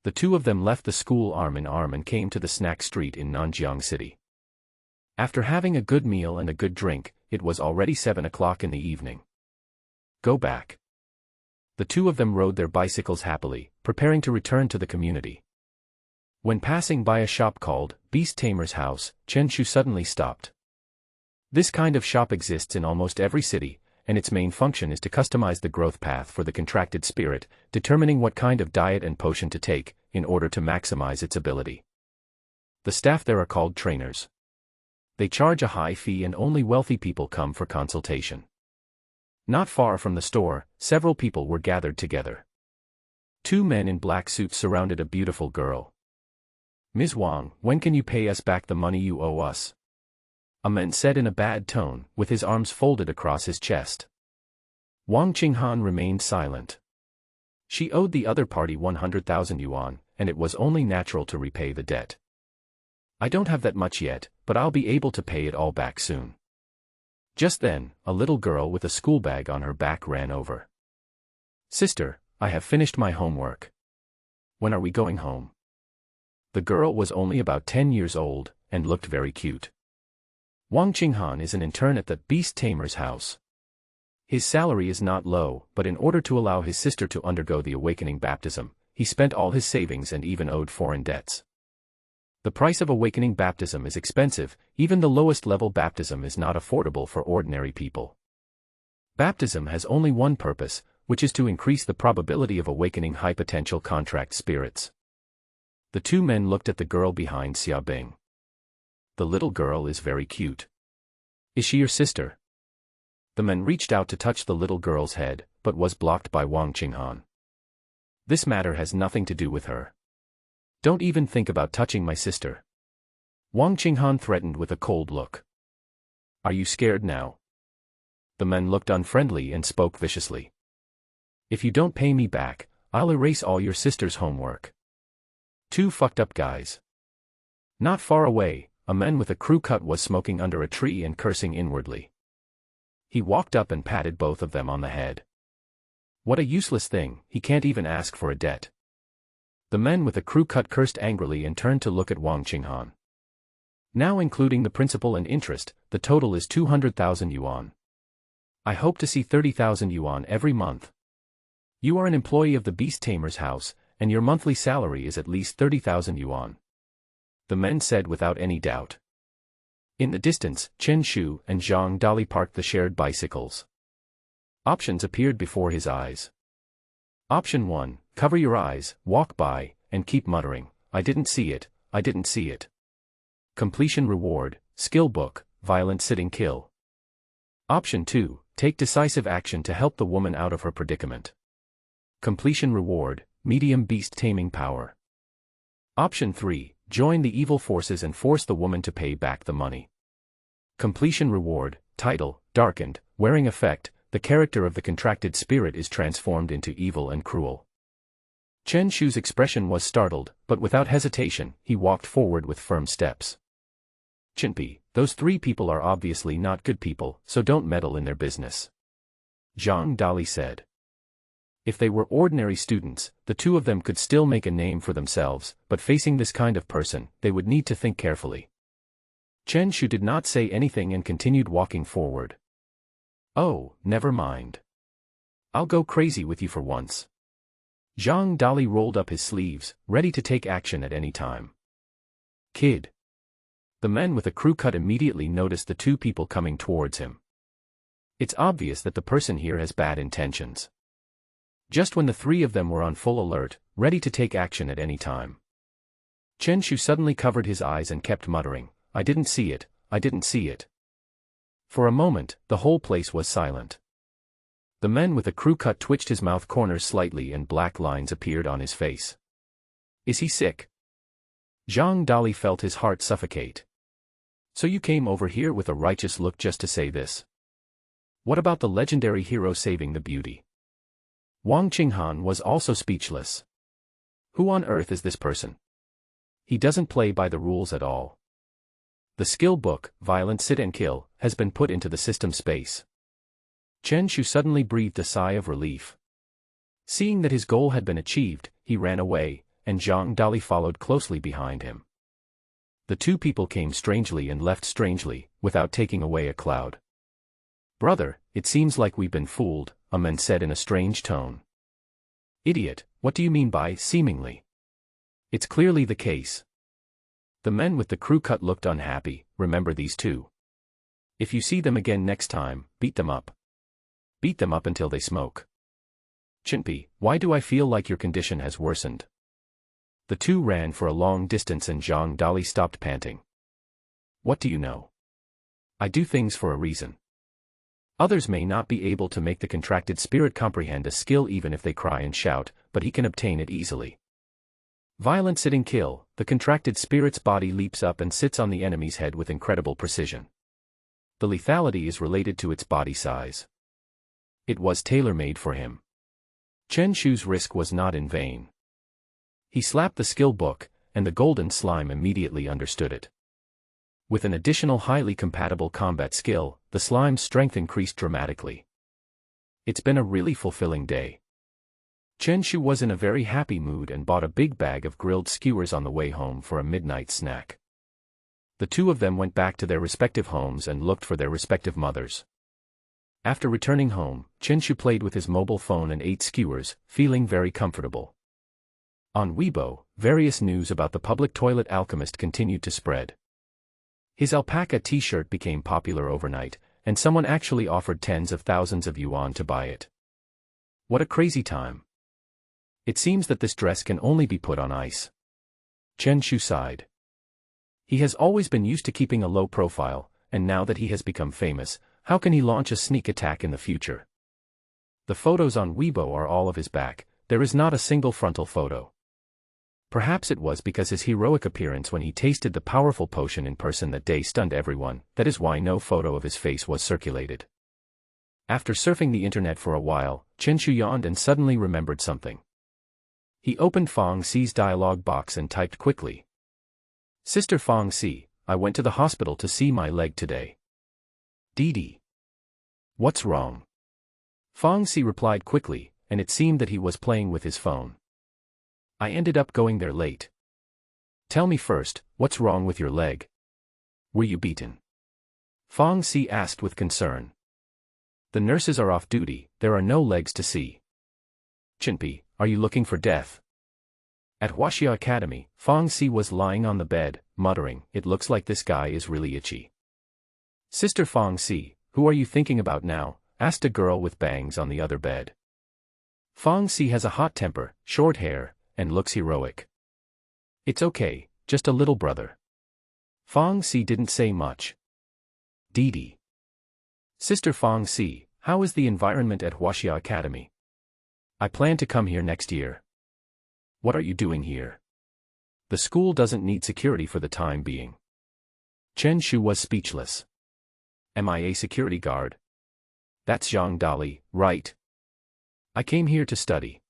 The two of them left the school arm in arm and came to the snack street in Nanjiang City. After having a good meal and a good drink, it was already 7 o'clock in the evening. Go back. The two of them rode their bicycles happily, preparing to return to the community. When passing by a shop called Beast-tamer's House, Chen Shu suddenly stopped. This kind of shop exists in almost every city, and its main function is to customize the growth path for the contracted spirit, determining what kind of diet and potion to take, in order to maximize its ability. The staff there are called trainers. They charge a high fee and only wealthy people come for consultation. Not far from the store, several people were gathered together. Two men in black suits surrounded a beautiful girl. Ms. Wang, when can you pay us back the money you owe us? A man said in a bad tone, with his arms folded across his chest. Wang Qinghan remained silent. She owed the other party 100,000 yuan, and it was only natural to repay the debt. I don't have that much yet, but I'll be able to pay it all back soon. Just then, a little girl with a school bag on her back ran over. Sister, I have finished my homework. When are we going home? The girl was only about 10 years old, and looked very cute. Wang Qinghan is an intern at the Beast-tamer's House. His salary is not low, but in order to allow his sister to undergo the awakening baptism, he spent all his savings and even owed foreign debts. The price of awakening baptism is expensive, even the lowest level baptism is not affordable for ordinary people. Baptism has only one purpose, which is to increase the probability of awakening high potential contract spirits. The two men looked at the girl behind Xiaobing. The little girl is very cute. Is she your sister? The man reached out to touch the little girl's head, but was blocked by Wang Qinghan. This matter has nothing to do with her. Don't even think about touching my sister. Wang Qinghan threatened with a cold look. Are you scared now? The man looked unfriendly and spoke viciously. If you don't pay me back, I'll erase all your sister's homework. Two fucked up guys. Not far away, a man with a crew cut was smoking under a tree and cursing inwardly. He walked up and patted both of them on the head. What a useless thing, he can't even ask for a debt. The men with the crew cut cursed angrily and turned to look at Wang Qinghan. Now including the principal and interest, the total is 200,000 yuan. I hope to see 30,000 yuan every month. You are an employee of the Beast-tamer's house, and your monthly salary is at least 30,000 yuan. The men said without any doubt. In the distance, Chen Shu and Zhang Dali parked the shared bicycles. Options appeared before his eyes. Option 1, cover your eyes, walk by, and keep muttering, I didn't see it, I didn't see it. Completion reward, skill book, violent sitting kill. Option 2, take decisive action to help the woman out of her predicament. Completion reward, medium beast-taming power. Option 3, join the evil forces and force the woman to pay back the money. Completion reward, title, darkened, wearing effect, the character of the contracted spirit is transformed into evil and cruel. Chen Shu's expression was startled, but without hesitation, he walked forward with firm steps. Chinpi, those 3 people are obviously not good people, so don't meddle in their business. Zhang Dali said. If they were ordinary students, the 2 of them could still make a name for themselves, but facing this kind of person, they would need to think carefully. Chen Shu did not say anything and continued walking forward. Oh, never mind. I'll go crazy with you for once. Zhang Dali rolled up his sleeves, ready to take action at any time. Kid. The men with a crew cut immediately noticed the 2 people coming towards him. It's obvious that the person here has bad intentions. Just when the 3 of them were on full alert, ready to take action at any time. Chen Shu suddenly covered his eyes and kept muttering, I didn't see it, I didn't see it. For a moment, the whole place was silent. The men with the crew cut twitched his mouth corners slightly and black lines appeared on his face. Is he sick? Zhang Dali felt his heart suffocate. So you came over here with a righteous look just to say this? What about the legendary hero saving the beauty? Wang Qinghan was also speechless. Who on earth is this person? He doesn't play by the rules at all. The skill book, Violent Sit and Kill, has been put into the system space. Chen Shu suddenly breathed a sigh of relief. Seeing that his goal had been achieved, he ran away, and Zhang Dali followed closely behind him. The 2 people came strangely and left strangely, without taking away a cloud. Brother, it seems like we've been fooled, a man said in a strange tone. Idiot, what do you mean by seemingly? It's clearly the case. The men with the crew cut looked unhappy, remember these 2. If you see them again next time, beat them up. Beat them up until they smoke. Chinpi, why do I feel like your condition has worsened? The 2 ran for a long distance and Zhang Dali stopped panting. What do you know? I do things for a reason. Others may not be able to make the contracted spirit comprehend a skill even if they cry and shout, but he can obtain it easily. Violent sitting kill, the contracted spirit's body leaps up and sits on the enemy's head with incredible precision. The lethality is related to its body size. It was tailor-made for him. Chen Shu's risk was not in vain. He slapped the skill book, and the golden slime immediately understood it. With an additional highly compatible combat skill, the slime's strength increased dramatically. It's been a really fulfilling day. Chen Shu was in a very happy mood and bought a big bag of grilled skewers on the way home for a midnight snack. The 2 of them went back to their respective homes and looked for their respective mothers. After returning home, Chen Shu played with his mobile phone and ate skewers, feeling very comfortable. On Weibo, various news about the public toilet alchemist continued to spread. His alpaca t-shirt became popular overnight, and someone actually offered tens of thousands of yuan to buy it. What a crazy time. It seems that this dress can only be put on ice. Chen Shu sighed. He has always been used to keeping a low profile, and now that he has become famous, how can he launch a sneak attack in the future? The photos on Weibo are all of his back, there is not a single frontal photo. Perhaps it was because his heroic appearance when he tasted the powerful potion in person that day stunned everyone, that is why no photo of his face was circulated. After surfing the internet for a while, Chen Shu yawned and suddenly remembered something. He opened Fang Xi's dialogue box and typed quickly. Sister Fang Xi, I went to the hospital to see my leg today. Didi. What's wrong? Fang Xi replied quickly, and it seemed that he was playing with his phone. I ended up going there late. Tell me first, what's wrong with your leg? Were you beaten? Fong Si asked with concern. The nurses are off duty, there are no legs to see. Chinpi, are you looking for death? At Huaxia Academy, Fong Si was lying on the bed, muttering, it looks like this guy is really itchy. Sister Fong Si, who are you thinking about now? Asked a girl with bangs on the other bed. Fong Si has a hot temper, short hair, and looks heroic. It's okay, just a little brother. Fong Si didn't say much. Didi. Sister Fong Si, how is the environment at Huaxia Academy? I plan to come here next year. What are you doing here? The school doesn't need security for the time being. Chen Shu was speechless. Am I a security guard? That's Zhang Dali, right? I came here to study.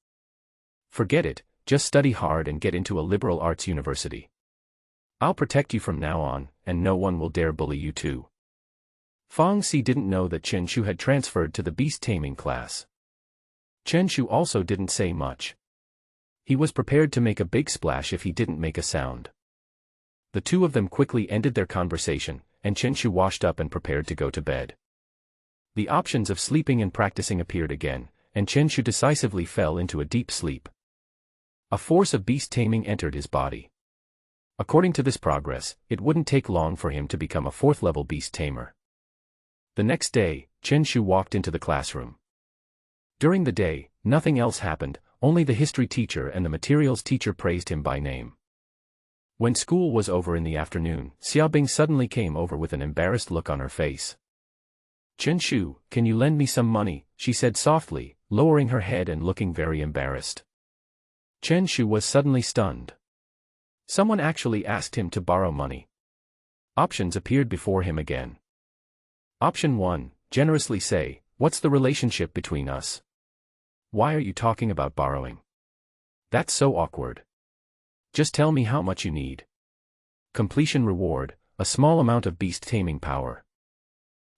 Forget it, just study hard and get into a liberal arts university. I'll protect you from now on, and no one will dare bully you too. Fong Si didn't know that Chen Shu had transferred to the Beast-taming class. Chen Shu also didn't say much. He was prepared to make a big splash if he didn't make a sound. The two of them quickly ended their conversation, and Chen Shu washed up and prepared to go to bed. The options of sleeping and practicing appeared again, and Chen Shu decisively fell into a deep sleep. A force of beast-taming entered his body. According to this progress, it wouldn't take long for him to become a 4th-level beast-tamer. The next day, Chen Shu walked into the classroom. During the day, nothing else happened, only the history teacher and the materials teacher praised him by name. When school was over in the afternoon, Xiaobing suddenly came over with an embarrassed look on her face. Chen Shu, can you lend me some money? She said softly, lowering her head and looking very embarrassed. Chen Shu was suddenly stunned. Someone actually asked him to borrow money. Options appeared before him again. Option 1, generously say, what's the relationship between us? Why are you talking about borrowing? That's so awkward. Just tell me how much you need. Completion reward, a small amount of beast-taming power.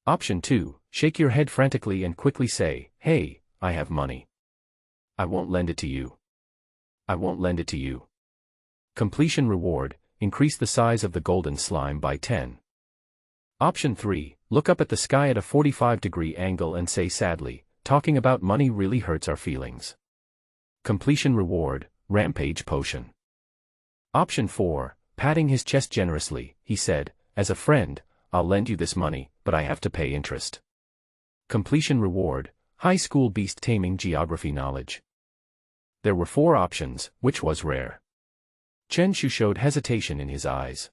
Option 2, shake your head frantically and quickly say, hey, I have money. I won't lend it to you. I won't lend it to you. Completion reward, increase the size of the golden slime by 10. Option 3, look up at the sky at a 45-degree angle and say sadly, talking about money really hurts our feelings. Completion reward, rampage potion. Option 4, patting his chest generously, he said, as a friend, I'll lend you this money, but I have to pay interest. Completion reward, high school beast-taming geography knowledge. There were 4 options, which was rare. Chen Shu showed hesitation in his eyes.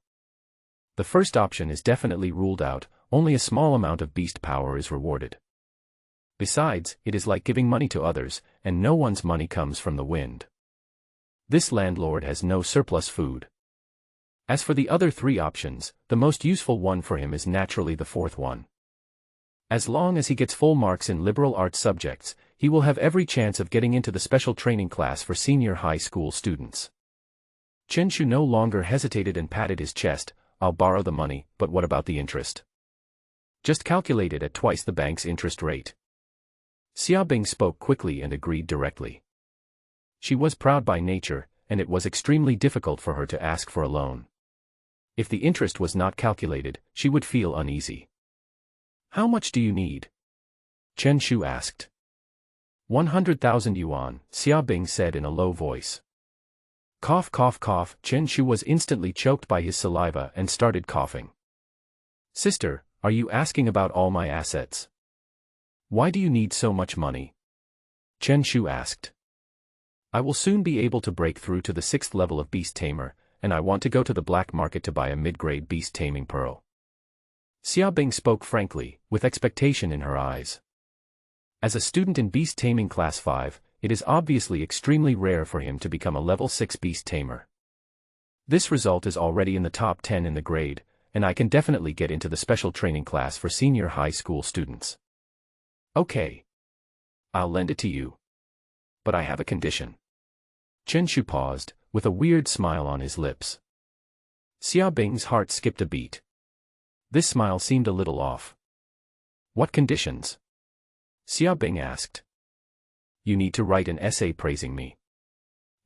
The first option is definitely ruled out, only a small amount of beast power is rewarded. Besides, it is like giving money to others, and no one's money comes from the wind. This landlord has no surplus food. As for the other 3 options, the most useful one for him is naturally the 4th one. As long as he gets full marks in liberal arts subjects, he will have every chance of getting into the special training class for senior high school students. Chen Shu no longer hesitated and patted his chest, I'll borrow the money, but what about the interest? Just calculate it at twice the bank's interest rate. Xiaobing spoke quickly and agreed directly. She was proud by nature, and it was extremely difficult for her to ask for a loan. If the interest was not calculated, she would feel uneasy. How much do you need? Chen Shu asked. 100,000 yuan, Xiaobing said in a low voice. Cough cough cough, Chen Shu was instantly choked by his saliva and started coughing. Sister, are you asking about all my assets? Why do you need so much money? Chen Shu asked. I will soon be able to break through to the 6th level of Beast Tamer, and I want to go to the black market to buy a mid-grade beast taming pearl. Xiaobing spoke frankly, with expectation in her eyes. As a student in beast taming class 5, it is obviously extremely rare for him to become a level 6 beast tamer. This result is already in the top 10 in the grade, and I can definitely get into the special training class for senior high school students. Okay. I'll lend it to you. But I have a condition. Chen Shu paused, with a weird smile on his lips. Xiaobing's heart skipped a beat. This smile seemed a little off. What conditions? Xiaobing asked. you need to write an essay praising me.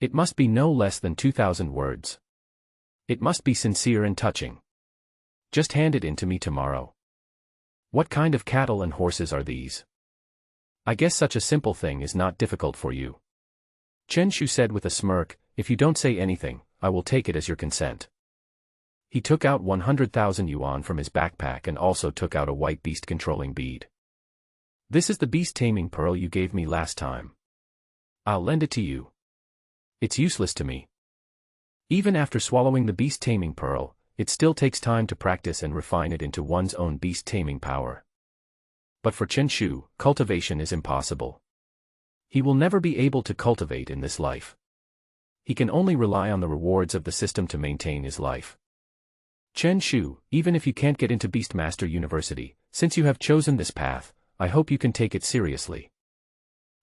It must be no less than 2,000 words. It must be sincere and touching. Just hand it in to me tomorrow. What kind of cattle and horses are these? I guess such a simple thing is not difficult for you. Chen Shu said with a smirk, if you don't say anything, I will take it as your consent. He took out 100,000 yuan from his backpack and also took out a white beast controlling bead. This is the beast-taming pearl you gave me last time. I'll lend it to you. It's useless to me. Even after swallowing the beast-taming pearl, it still takes time to practice and refine it into one's own beast-taming power. But for Chen Shu, cultivation is impossible. He will never be able to cultivate in this life. He can only rely on the rewards of the system to maintain his life. Chen Shu, even if you can't get into Beastmaster University, since you have chosen this path, I hope you can take it seriously.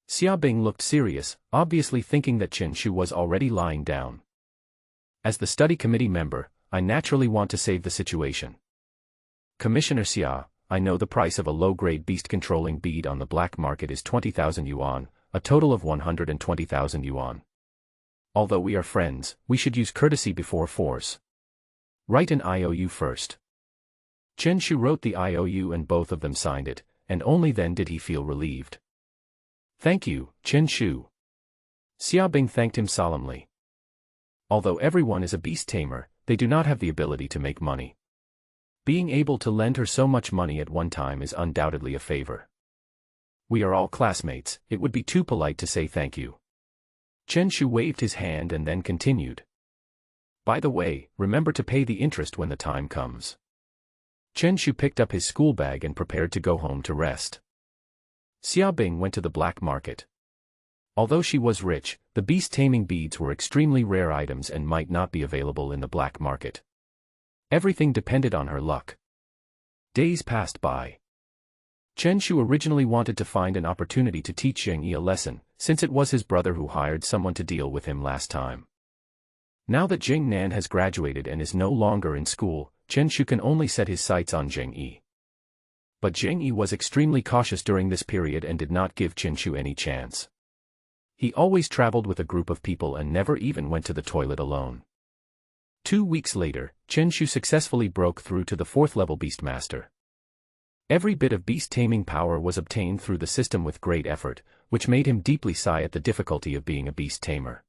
Xia Bing looked serious, obviously thinking that Chen Shu was already lying down. As the study committee member, I naturally want to save the situation. Commissioner Xia, I know the price of a low-grade beast-controlling bead on the black market is 20,000 yuan, a total of 120,000 yuan. Although we are friends, we should use courtesy before force. Write an IOU first. Chen Shu wrote the IOU and both of them signed it, and only then did he feel relieved. Thank you, Chen Shu. Xia Bing thanked him solemnly. Although everyone is a beast tamer, they do not have the ability to make money. Being able to lend her so much money at one time is undoubtedly a favor. We are all classmates, it would be too polite to say thank you. Chen Shu waved his hand and then continued. By the way, remember to pay the interest when the time comes. Chen Shu picked up his school bag and prepared to go home to rest. Xia Bing went to the black market. Although she was rich, the beast-taming beads were extremely rare items and might not be available in the black market. Everything depended on her luck. Days passed by. Chen Shu originally wanted to find an opportunity to teach Zheng Yi a lesson, since it was his brother who hired someone to deal with him last time. Now that Jing Nan has graduated and is no longer in school, Chen Shu can only set his sights on Zheng Yi. But Zheng Yi was extremely cautious during this period and did not give Chen Shu any chance. He always traveled with a group of people and never even went to the toilet alone. 2 weeks later, Chen Shu successfully broke through to the 4th-level Beastmaster. Every bit of beast-taming power was obtained through the system with great effort, which made him deeply sigh at the difficulty of being a beast-tamer.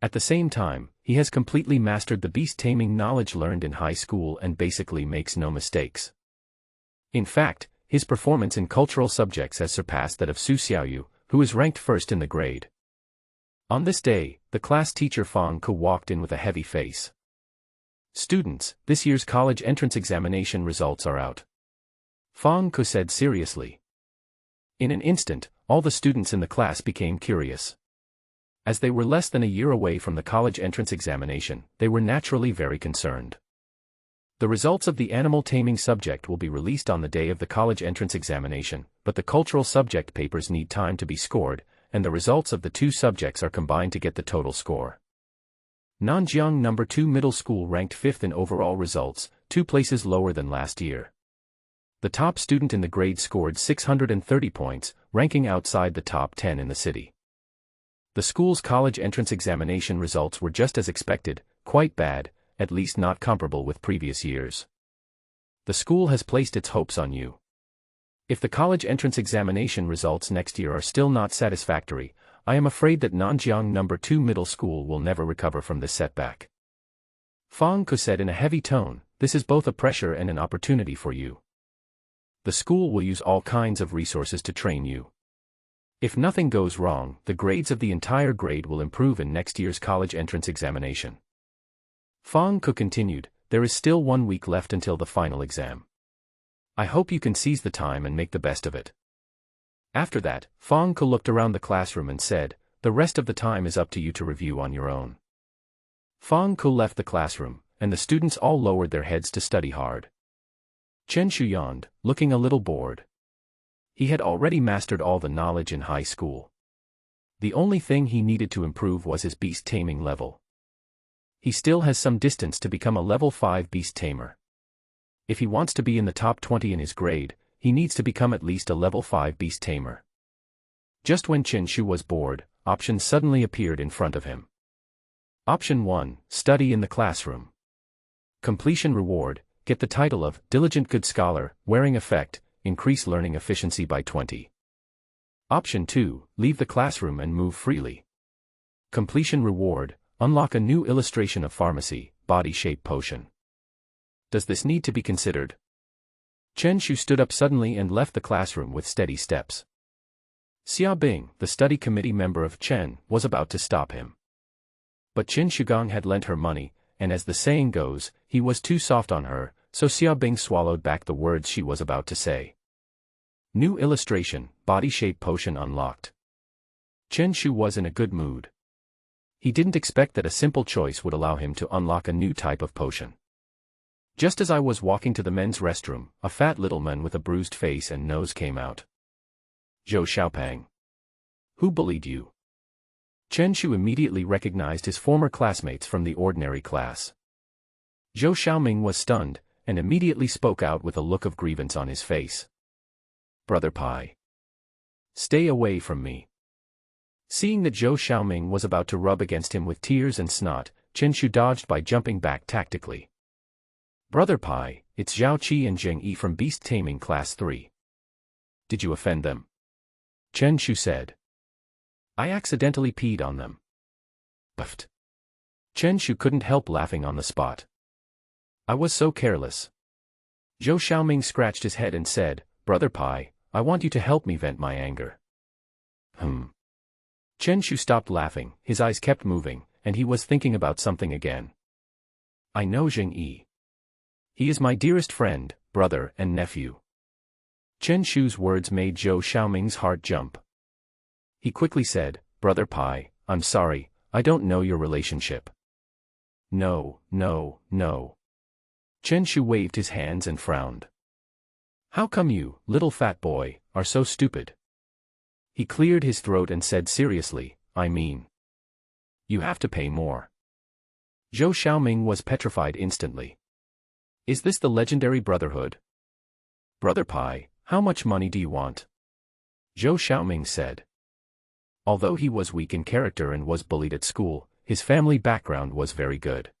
At the same time, he has completely mastered the beast-taming knowledge learned in high school and basically makes no mistakes. In fact, his performance in cultural subjects has surpassed that of Su Xiaoyu, who is ranked first in the grade. On this day, the class teacher Fang Ke walked in with a heavy face. Students, this year's college entrance examination results are out. Fang Ke said seriously. In an instant, all the students in the class became curious. As they were less than a year away from the college entrance examination, they were naturally very concerned. The results of the animal taming subject will be released on the day of the college entrance examination, but the cultural subject papers need time to be scored, and the results of the two subjects are combined to get the total score. Nanjiang No. 2 Middle School ranked 5th in overall results, 2 places lower than last year. The top student in the grade scored 630 points, ranking outside the top 10 in the city. The school's college entrance examination results were just as expected, quite bad, at least not comparable with previous years. The school has placed its hopes on you. If the college entrance examination results next year are still not satisfactory, I am afraid that Nanjiang No. 2 Middle School will never recover from this setback. Fang Ke said in a heavy tone, this is both a pressure and an opportunity for you. The school will use all kinds of resources to train you. If nothing goes wrong, the grades of the entire grade will improve in next year's college entrance examination. Fang Ke continued, there is still 1 week left until the final exam. I hope you can seize the time and make the best of it. After that, Fang Ke looked around the classroom and said, the rest of the time is up to you to review on your own. Fang Ke left the classroom, and the students all lowered their heads to study hard. Chen Shu yawned, looking a little bored. He had already mastered all the knowledge in high school. The only thing he needed to improve was his beast-taming level. He still has some distance to become a level 5 beast-tamer. If he wants to be in the top 20 in his grade, he needs to become at least a level 5 beast-tamer. Just when Chen Shu was bored, options suddenly appeared in front of him. Option 1, study in the classroom. Completion reward, get the title of Diligent Good Scholar, wearing effect, increase learning efficiency by 20. Option 2, leave the classroom and move freely. Completion reward, unlock a new illustration of pharmacy, body shape potion. Does this need to be considered? Chen Shu stood up suddenly and left the classroom with steady steps. Xia Bing, the study committee member of Chen, was about to stop him. But Qin Shugong had lent her money, and as the saying goes, he was too soft on her, so Xia Bing swallowed back the words she was about to say. New illustration, body shape potion unlocked. Chen Shu was in a good mood. He didn't expect that a simple choice would allow him to unlock a new type of potion. Just as I was walking to the men's restroom, a fat little man with a bruised face and nose came out. Zhou Xiaopang. Who bullied you? Chen Shu immediately recognized his former classmates from the ordinary class. Zhou Xiaoming was stunned, and immediately spoke out with a look of grievance on his face. Brother Pai. Stay away from me. Seeing that Zhou Xiaoming was about to rub against him with tears and snot, Chen Shu dodged by jumping back tactically. Brother Pai, it's Zhao Qi and Zheng Yi from Beast-taming Class 3. Did you offend them? Chen Shu said. I accidentally peed on them. Buffed. Chen Shu couldn't help laughing on the spot. I was so careless. Zhou Xiaoming scratched his head and said, Brother Pai, I want you to help me vent my anger. Chen Shu stopped laughing, his eyes kept moving, and he was thinking about something again. I know Zheng Yi. He is my dearest friend, brother, and nephew. Chen Shu's words made Zhou Xiaoming's heart jump. He quickly said, Brother Pai, I'm sorry, I don't know your relationship. No. Chen Shu waved his hands and frowned. How come you, little fat boy, are so stupid? He cleared his throat and said seriously, I mean, you have to pay more. Zhou Xiaoming was petrified instantly. Is this the legendary brotherhood? Brother Pai, how much money do you want? Zhou Xiaoming said. Although he was weak in character and was bullied at school, his family background was very good.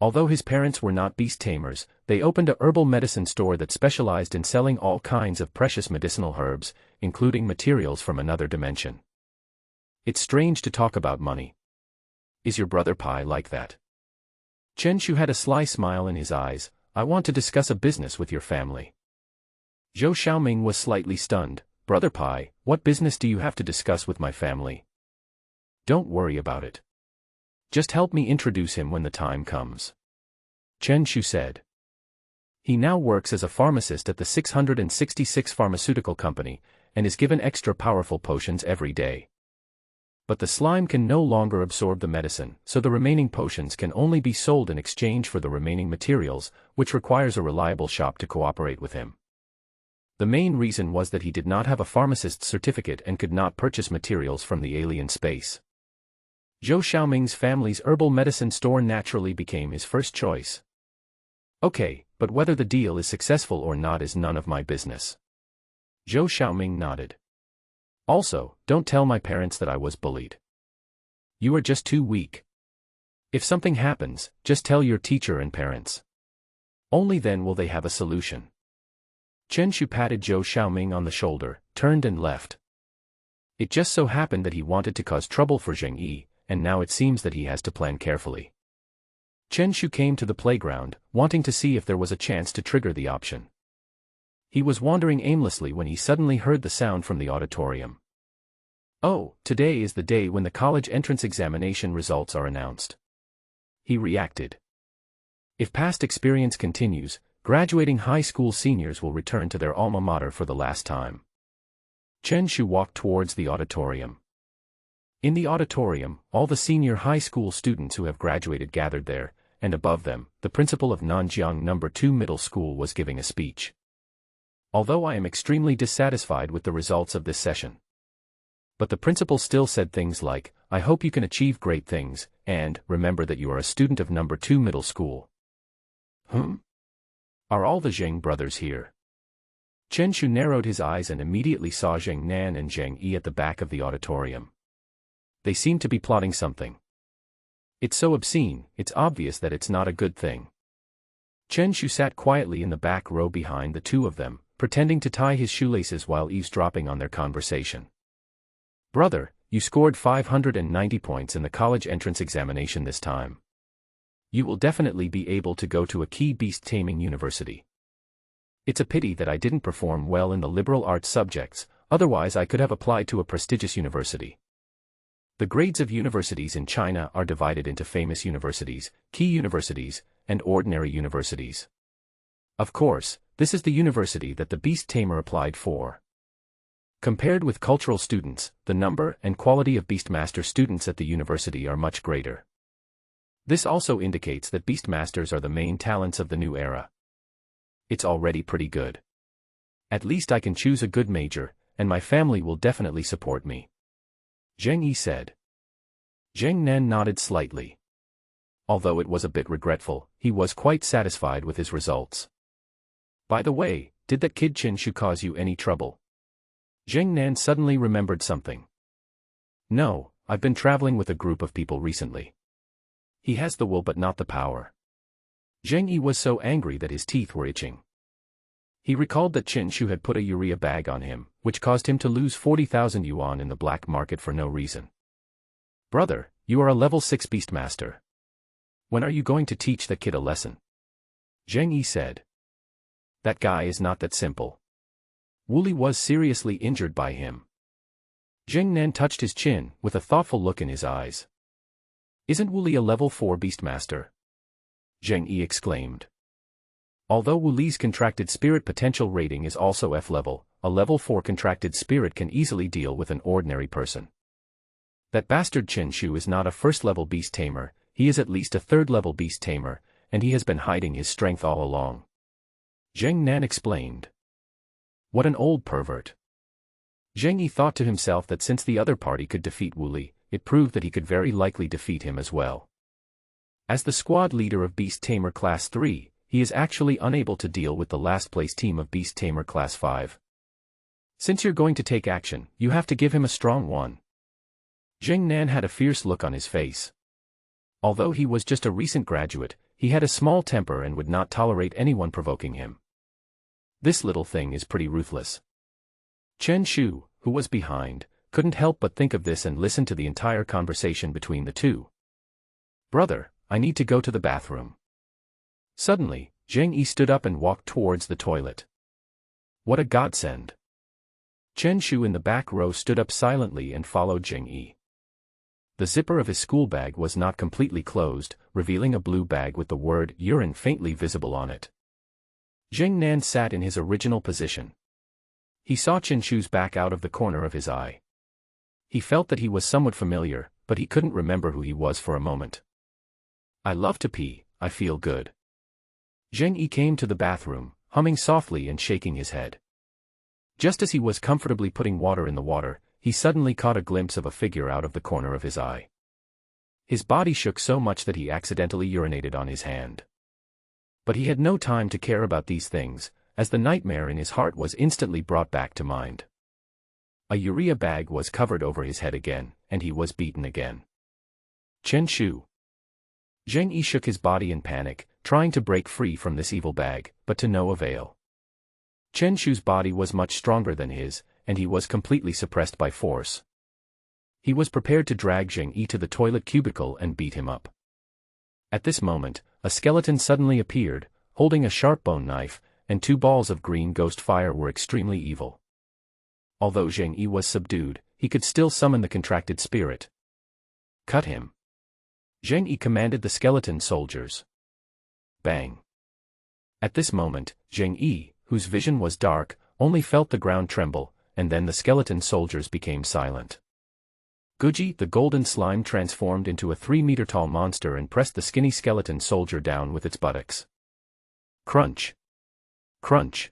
Although his parents were not beast tamers, they opened a herbal medicine store that specialized in selling all kinds of precious medicinal herbs, including materials from another dimension. It's strange to talk about money. Is your brother Pai like that? Chen Shu had a sly smile in his eyes. I want to discuss a business with your family. Zhou Xiaoming was slightly stunned. Brother Pai, what business do you have to discuss with my family? Don't worry about it. Just help me introduce him when the time comes. Chen Shu said. He now works as a pharmacist at the 666 pharmaceutical company, and is given extra powerful potions every day. But the slime can no longer absorb the medicine, so the remaining potions can only be sold in exchange for the remaining materials, which requires a reliable shop to cooperate with him. The main reason was that he did not have a pharmacist's certificate and could not purchase materials from the alien space. Zhou Xiaoming's family's herbal medicine store naturally became his first choice. Okay, but whether the deal is successful or not is none of my business. Zhou Xiaoming nodded. Also, don't tell my parents that I was bullied. You are just too weak. If something happens, just tell your teacher and parents. Only then will they have a solution. Chen Shu patted Zhou Xiaoming on the shoulder, turned and left. It just so happened that he wanted to cause trouble for Zheng Yi, and now it seems that he has to plan carefully. Chen Shu came to the playground, wanting to see if there was a chance to trigger the option. He was wandering aimlessly when he suddenly heard the sound from the auditorium. Oh, today is the day when the college entrance examination results are announced. He reacted. If past experience continues, graduating high school seniors will return to their alma mater for the last time. Chen Shu walked towards the auditorium. In the auditorium, all the senior high school students who have graduated gathered there, and above them, the principal of Nanjiang No. 2 Middle School was giving a speech. Although I am extremely dissatisfied with the results of this session. But the principal still said things like, I hope you can achieve great things, and, remember that you are a student of No. 2 Middle School. Are all the Zheng brothers here? Chen Shu narrowed his eyes and immediately saw Zheng Nan and Zheng Yi at the back of the auditorium. They seem to be plotting something. It's so obscene, it's obvious that it's not a good thing. Chen Shu sat quietly in the back row behind the two of them, pretending to tie his shoelaces while eavesdropping on their conversation. "Brother, you scored 590 points in the college entrance examination this time. You will definitely be able to go to a key beast-taming university. It's a pity that I didn't perform well in the liberal arts subjects, otherwise I could have applied to a prestigious university." The grades of universities in China are divided into famous universities, key universities, and ordinary universities. Of course, this is the university that the beast tamer applied for. Compared with cultural students, the number and quality of Beastmaster students at the university are much greater. This also indicates that Beastmasters are the main talents of the new era. It's already pretty good. At least I can choose a good major, and my family will definitely support me. Zheng Yi said. Zheng Nan nodded slightly. Although it was a bit regretful, he was quite satisfied with his results. "By the way, did that kid Chen Shu cause you any trouble?" Zheng Nan suddenly remembered something. "No, I've been traveling with a group of people recently. He has the will but not the power." Zheng Yi was so angry that his teeth were itching. He recalled that Chen Shu had put a urea bag on him, which caused him to lose 40,000 yuan in the black market for no reason. "Brother, you are a level 6 Beastmaster. When are you going to teach the kid a lesson?" Zheng Yi said. "That guy is not that simple. Wuli was seriously injured by him." Zheng Nan touched his chin, with a thoughtful look in his eyes. "Isn't Wuli a level 4 Beastmaster?" Zheng Yi exclaimed. Although Wuli's contracted spirit potential rating is also F level, a level 4 contracted spirit can easily deal with an ordinary person. That bastard Chen Shu is not a first-level beast tamer, he is at least a third-level beast tamer, and he has been hiding his strength all along. Zheng Nan explained. What an old pervert. Zheng Yi thought to himself that since the other party could defeat Wuli, it proved that he could very likely defeat him as well. As the squad leader of Beast Tamer Class 3, he is actually unable to deal with the last-place team of Beast Tamer Class 5. Since you're going to take action, you have to give him a strong one. Zheng Nan had a fierce look on his face. Although he was just a recent graduate, he had a small temper and would not tolerate anyone provoking him. This little thing is pretty ruthless. Chen Shu, who was behind, couldn't help but think of this and listen to the entire conversation between the two. "Brother, I need to go to the bathroom." Suddenly, Zheng Yi stood up and walked towards the toilet. What a godsend. Chen Shu in the back row stood up silently and followed Zheng Yi. The zipper of his school bag was not completely closed, revealing a blue bag with the word urine faintly visible on it. Zheng Nan sat in his original position. He saw Chen Shu's back out of the corner of his eye. He felt that he was somewhat familiar, but he couldn't remember who he was for a moment. "I love to pee, I feel good." Zheng Yi came to the bathroom, humming softly and shaking his head. Just as he was comfortably putting water in the water, he suddenly caught a glimpse of a figure out of the corner of his eye. His body shook so much that he accidentally urinated on his hand. But he had no time to care about these things, as the nightmare in his heart was instantly brought back to mind. A urea bag was covered over his head again, and he was beaten again. Chen Shu. Zheng Yi shook his body in panic, trying to break free from this evil bag, but to no avail. Chen Shu's body was much stronger than his, and he was completely suppressed by force. He was prepared to drag Zheng Yi to the toilet cubicle and beat him up. At this moment, a skeleton suddenly appeared, holding a sharp bone knife, and 2 balls of green ghost fire were extremely evil. Although Zheng Yi was subdued, he could still summon the contracted spirit. "Cut him." Zheng Yi commanded the skeleton soldiers. Bang. At this moment, Zheng Yi, whose vision was dark, only felt the ground tremble, and then the skeleton soldiers became silent. Guji, the golden slime, transformed into a 3-meter-tall monster and pressed the skinny skeleton soldier down with its buttocks. Crunch. Crunch.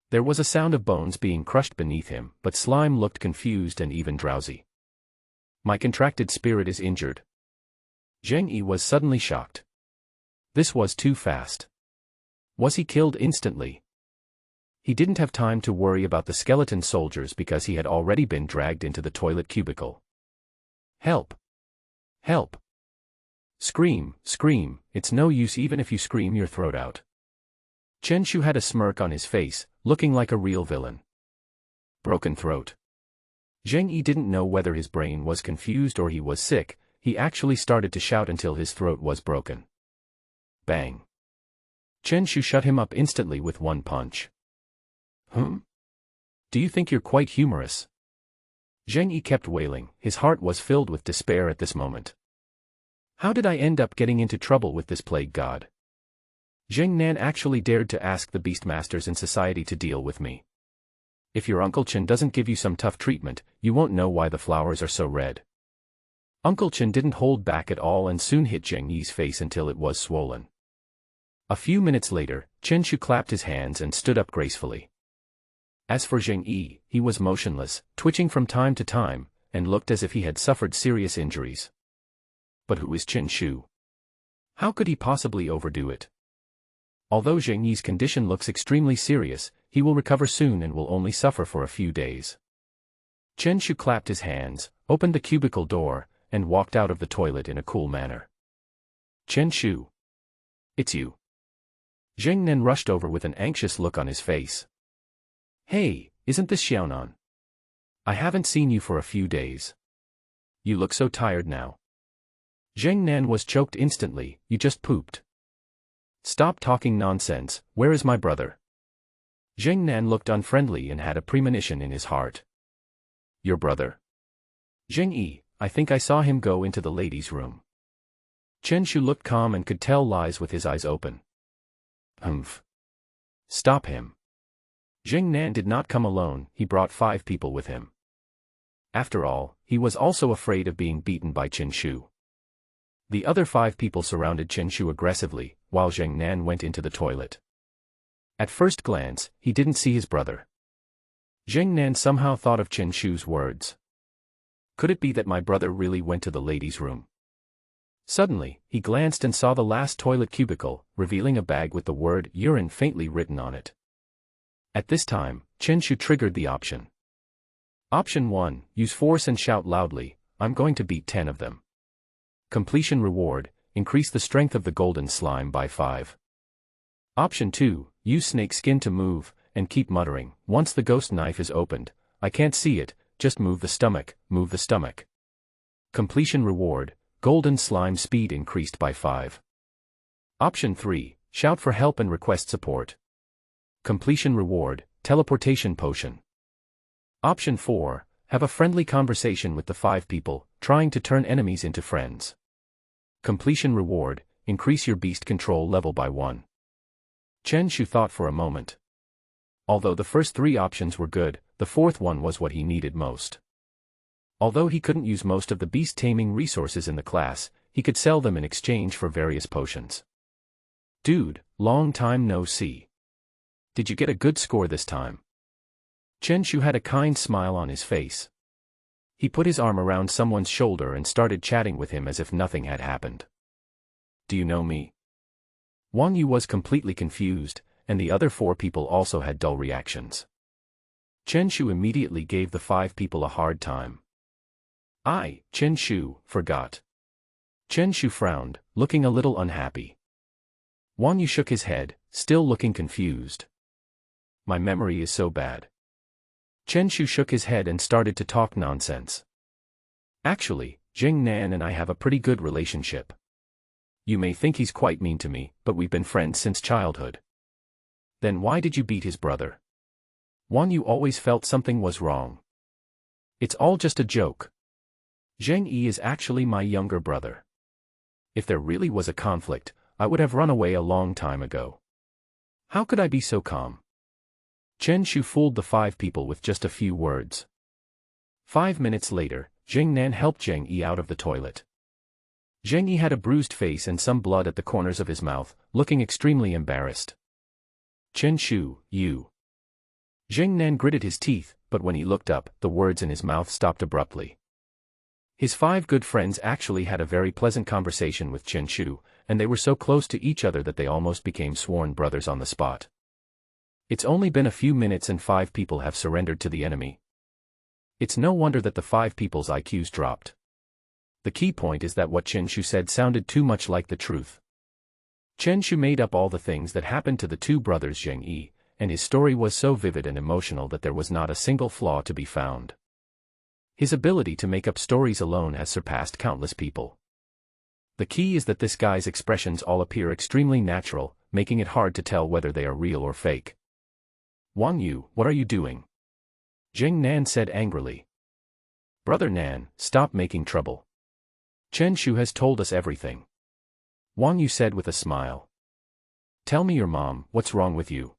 There was a sound of bones being crushed beneath him, but Slime looked confused and even drowsy. "My contracted spirit is injured." Zheng Yi was suddenly shocked. This was too fast. Was he killed instantly? He didn't have time to worry about the skeleton soldiers because he had already been dragged into the toilet cubicle. Help! Help! Scream, scream, it's no use even if you scream your throat out. Chen Shu had a smirk on his face, looking like a real villain. Broken throat. Zheng Yi didn't know whether his brain was confused or he was sick. He actually started to shout until his throat was broken. Bang. Chen Shu shut him up instantly with one punch. Do you think you're quite humorous? Zheng Yi kept wailing, his heart was filled with despair at this moment. How did I end up getting into trouble with this plague god? Zheng Nan actually dared to ask the Beastmasters in society to deal with me. If your Uncle Chen doesn't give you some tough treatment, you won't know why the flowers are so red. Uncle Chen didn't hold back at all and soon hit Zheng Yi's face until it was swollen. A few minutes later, Chen Shu clapped his hands and stood up gracefully. As for Zheng Yi, he was motionless, twitching from time to time, and looked as if he had suffered serious injuries. But who is Chen Shu? How could he possibly overdo it? Although Zheng Yi's condition looks extremely serious, he will recover soon and will only suffer for a few days. Chen Shu clapped his hands, opened the cubicle door, and walked out of the toilet in a cool manner. Chen Shu. It's you. Zheng Nan rushed over with an anxious look on his face. Hey, isn't this Xiaonan? I haven't seen you for a few days. You look so tired now. Zheng Nan was choked instantly. You just pooped. Stop talking nonsense, where is my brother? Zheng Nan looked unfriendly and had a premonition in his heart. Your brother? Zheng Yi, I think I saw him go into the ladies' room. Chen Shu looked calm and could tell lies with his eyes open. Humph. Stop him. Zheng Nan did not come alone, he brought 5 people with him. After all, he was also afraid of being beaten by Chen Shu. The other 5 people surrounded Chen Shu aggressively, while Zheng Nan went into the toilet. At first glance, he didn't see his brother. Zheng Nan somehow thought of Chen Shu's words. Could it be that my brother really went to the ladies' room? Suddenly, he glanced and saw the last toilet cubicle, revealing a bag with the word urine faintly written on it. At this time, Chen Shu triggered the option. Option 1, use force and shout loudly, I'm going to beat 10 of them. Completion reward, increase the strength of the golden slime by 5. Option 2, use snake skin to move, and keep muttering, once the ghost knife is opened, I can't see it, just move the stomach, move the stomach. Completion reward, golden slime speed increased by 5. Option 3, shout for help and request support. Completion reward, teleportation potion. Option 4, have a friendly conversation with the 5 people, trying to turn enemies into friends. Completion reward, increase your beast control level by 1. Chen Shu thought for a moment. Although the first 3 options were good, the 4th one was what he needed most. Although he couldn't use most of the beast-taming resources in the class, he could sell them in exchange for various potions. Dude, long time no see. Did you get a good score this time? Chen Shu had a kind smile on his face. He put his arm around someone's shoulder and started chatting with him as if nothing had happened. Do you know me? Wang Yu was completely confused, and the other 4 people also had dull reactions. Chen Shu immediately gave the 5 people a hard time. Chen Shu, forgot. Chen Shu frowned, looking a little unhappy. Wang Yu shook his head, still looking confused. My memory is so bad. Chen Shu shook his head and started to talk nonsense. Actually, Zheng Nan and I have a pretty good relationship. You may think he's quite mean to me, but we've been friends since childhood. Then why did you beat his brother? Wang Yu always felt something was wrong. It's all just a joke. Zheng Yi is actually my younger brother. If there really was a conflict, I would have run away a long time ago. How could I be so calm? Chen Shu fooled the 5 people with just a few words. 5 minutes later, Zheng Nan helped Zheng Yi out of the toilet. Zheng Yi had a bruised face and some blood at the corners of his mouth, looking extremely embarrassed. Chen Shu, you. Zheng Nan gritted his teeth, but when he looked up, the words in his mouth stopped abruptly. His 5 good friends actually had a very pleasant conversation with Chen Shu, and they were so close to each other that they almost became sworn brothers on the spot. It's only been a few minutes and 5 people have surrendered to the enemy. It's no wonder that the 5 people's IQs dropped. The key point is that what Chen Shu said sounded too much like the truth. Chen Shu made up all the things that happened to the 2 brothers Zheng Yi, and his story was so vivid and emotional that there was not a single flaw to be found. His ability to make up stories alone has surpassed countless people. The key is that this guy's expressions all appear extremely natural, making it hard to tell whether they are real or fake. Wang Yu, what are you doing? Jing Nan said angrily. Brother Nan, stop making trouble. Chen Shu has told us everything. Wang Yu said with a smile. Tell me your mom, what's wrong with you?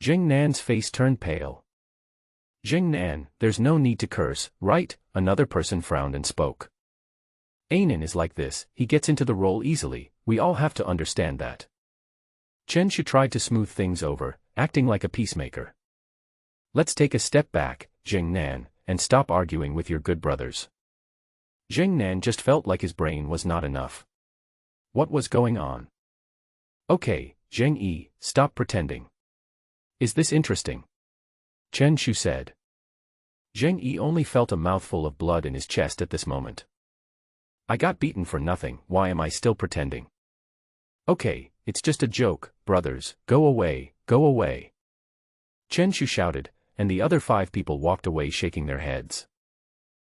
Jing Nan's face turned pale. Jing Nan, there's no need to curse, right? Another person frowned and spoke. Anan is like this, he gets into the role easily, we all have to understand that. Chen Shu tried to smooth things over, acting like a peacemaker. Let's take a step back, Jing Nan, and stop arguing with your good brothers. Jing Nan just felt like his brain was not enough. What was going on? Okay, Zheng Yi, stop pretending. Is this interesting? Chen Shu said. Zheng Yi only felt a mouthful of blood in his chest at this moment. I got beaten for nothing, why am I still pretending? Okay, it's just a joke, brothers, go away, go away. Chen Shu shouted, and the other 5 people walked away shaking their heads.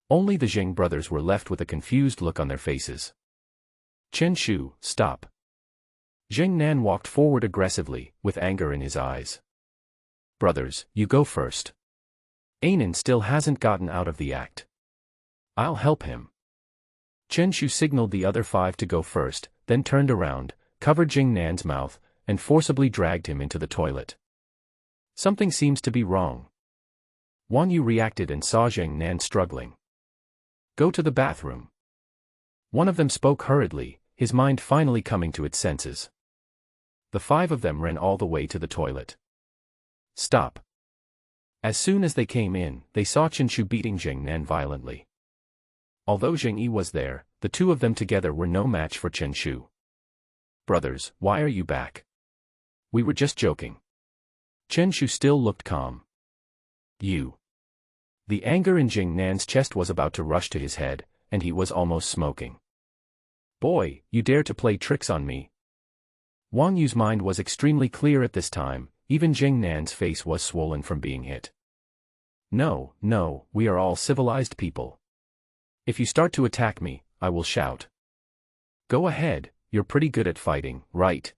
Only the Zheng brothers were left with a confused look on their faces. Chen Shu, stop. Zheng Nan walked forward aggressively, with anger in his eyes. Brothers, you go first. Anan still hasn't gotten out of the act. I'll help him. Chen Shu signaled the other 5 to go first, then turned around, covered Jing Nan's mouth, and forcibly dragged him into the toilet. Something seems to be wrong. Wang Yu reacted and saw Jing Nan struggling. Go to the bathroom. One of them spoke hurriedly, his mind finally coming to its senses. The 5 of them ran all the way to the toilet. Stop. As soon as they came in, they saw Chen Shu beating Jing Nan violently. Although Zheng Yi was there, the 2 of them together were no match for Chen Shu. Brothers, why are you back? We were just joking. Chen Shu still looked calm. You. The anger in Jing Nan's chest was about to rush to his head, and he was almost smoking. Boy, you dare to play tricks on me. Wang Yu's mind was extremely clear at this time, even Jing Nan's face was swollen from being hit. No, no, we are all civilized people. If you start to attack me, I will shout. Go ahead, you're pretty good at fighting, right?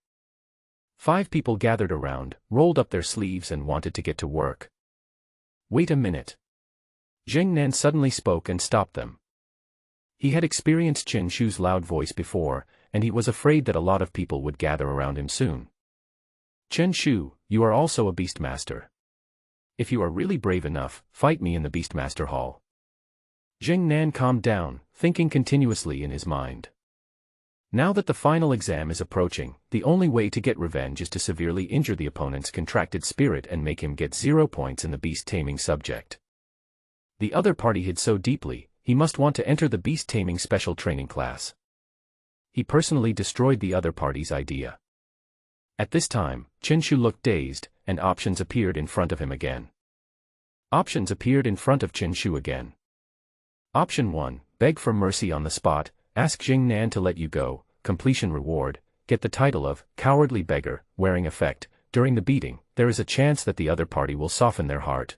5 people gathered around, rolled up their sleeves and wanted to get to work. Wait a minute. Jing Nan suddenly spoke and stopped them. He had experienced Chen Shu's loud voice before, and he was afraid that a lot of people would gather around him soon. Chen Shu, you are also a Beastmaster. If you are really brave enough, fight me in the Beastmaster Hall. Jing Nan calmed down, thinking continuously in his mind. Now that the final exam is approaching, the only way to get revenge is to severely injure the opponent's contracted spirit and make him get 0 points in the beast-taming subject. The other party hid so deeply, he must want to enter the beast-taming special training class. He personally destroyed the other party's idea. At this time, Chen Shu looked dazed, and options appeared in front of him again. Options appeared in front of Chen Shu again. Option 1, beg for mercy on the spot, ask Jing Nan to let you go, completion reward, get the title of cowardly beggar, wearing effect, during the beating, there is a chance that the other party will soften their heart.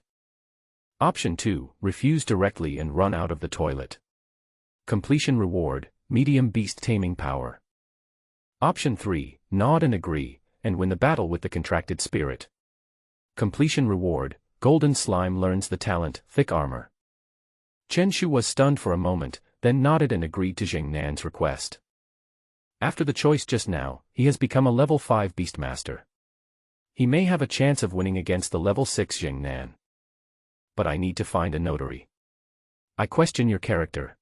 Option 2, refuse directly and run out of the toilet. Completion reward, medium beast-taming power. Option 3, nod and agree, and win the battle with the contracted spirit. Completion reward, golden slime learns the talent, thick armor. Chen Shu was stunned for a moment, then nodded and agreed to Jing Nan's request. After the choice just now, he has become a level 5 Beastmaster. He may have a chance of winning against the level 6 Jing Nan. But I need to find a notary. I question your character.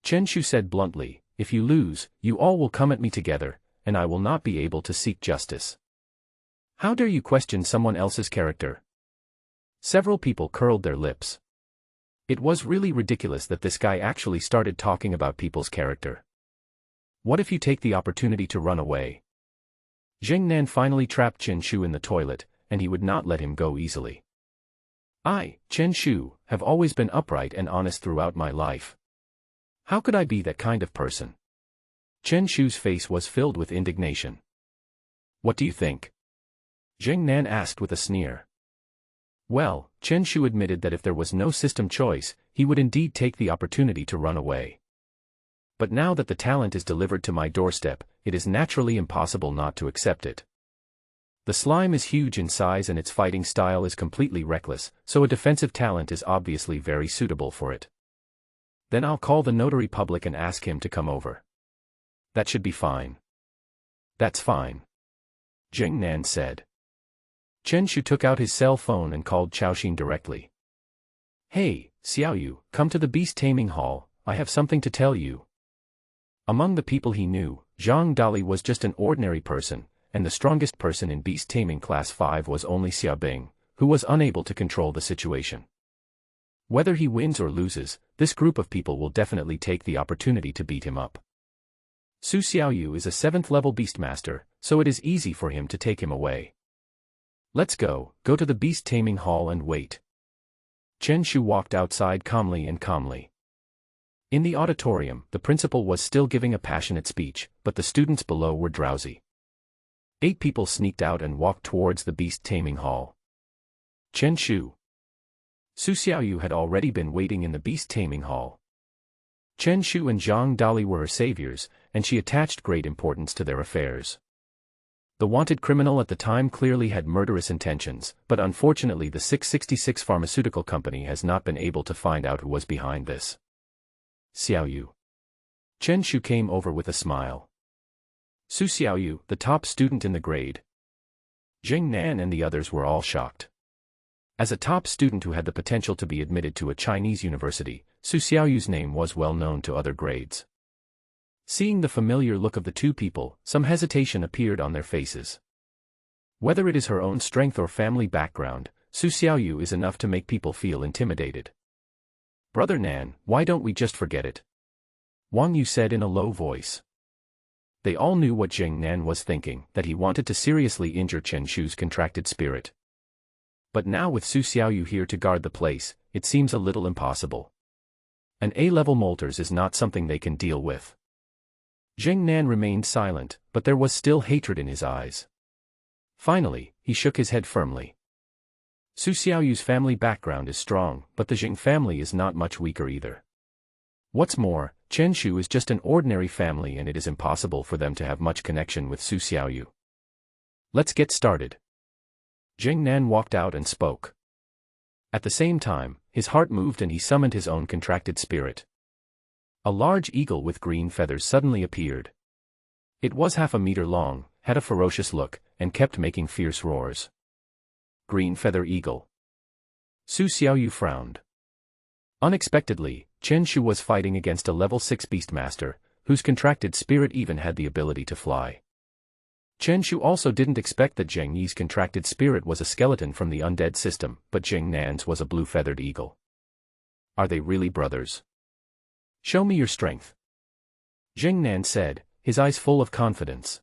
Chen Shu said bluntly, if you lose, you all will come at me together, and I will not be able to seek justice. How dare you question someone else's character? Several people curled their lips. It was really ridiculous that this guy actually started talking about people's character. What if you take the opportunity to run away? Jing Nan finally trapped Chen Shu in the toilet, and he would not let him go easily. I, Chen Shu, have always been upright and honest throughout my life. How could I be that kind of person? Chen Shu's face was filled with indignation. What do you think? Jing Nan asked with a sneer. Well, Chen Shu admitted that if there was no system choice, he would indeed take the opportunity to run away. But now that the talent is delivered to my doorstep, it is naturally impossible not to accept it. The slime is huge in size and its fighting style is completely reckless, so a defensive talent is obviously very suitable for it. Then I'll call the notary public and ask him to come over. That should be fine. That's fine, Jing Nan said. Chen Shu took out his cell phone and called Xiaoxin directly. Hey, Xiaoyu, come to the Beast-taming hall, I have something to tell you. Among the people he knew, Zhang Dali was just an ordinary person, and the strongest person in Beast-taming Class 5 was only Xiaobing, who was unable to control the situation. Whether he wins or loses, this group of people will definitely take the opportunity to beat him up. Su Xiaoyu is a 7th level Beastmaster, so it is easy for him to take him away. Let's go to the Beast-taming hall and wait. Chen Shu walked outside calmly. In the auditorium, the principal was still giving a passionate speech, but the students below were drowsy. 8 people sneaked out and walked towards the Beast-taming hall. Chen Shu. Su Xiaoyu had already been waiting in the Beast-taming hall. Chen Shu and Zhang Dali were her saviors, and she attached great importance to their affairs. The wanted criminal at the time clearly had murderous intentions, but unfortunately the 666 pharmaceutical company has not been able to find out who was behind this. Xiaoyu. Chen Shu came over with a smile. Su Xiaoyu, the top student in the grade. Jing Nan and the others were all shocked. As a top student who had the potential to be admitted to a Chinese university, Su Xiaoyu's name was well known to other grades. Seeing the familiar look of the two people, some hesitation appeared on their faces. Whether it is her own strength or family background, Su Xiaoyu is enough to make people feel intimidated. Brother Nan, why don't we just forget it? Wang Yu said in a low voice. They all knew what Jing Nan was thinking, that he wanted to seriously injure Chen Shu's contracted spirit. But now with Su Xiaoyu here to guard the place, it seems a little impossible. An A-level Molters is not something they can deal with. Jing Nan remained silent, but there was still hatred in his eyes. Finally, he shook his head firmly. Su Xiaoyu's family background is strong, but the Jing family is not much weaker either. What's more, Chen Shu is just an ordinary family and it is impossible for them to have much connection with Su Xiaoyu. Let's get started. Jing Nan walked out and spoke. At the same time, his heart moved and he summoned his own contracted spirit. A large eagle with green feathers suddenly appeared. It was half a meter long, had a ferocious look, and kept making fierce roars. Green feather eagle. Su Xiaoyu frowned. Unexpectedly, Chen Shu was fighting against a level 6 Beastmaster, whose contracted spirit even had the ability to fly. Chen Shu also didn't expect that Zheng Yi's contracted spirit was a skeleton from the undead system, but Jing Nan's was a blue-feathered eagle. Are they really brothers? Show me your strength. Jing Nan said, his eyes full of confidence.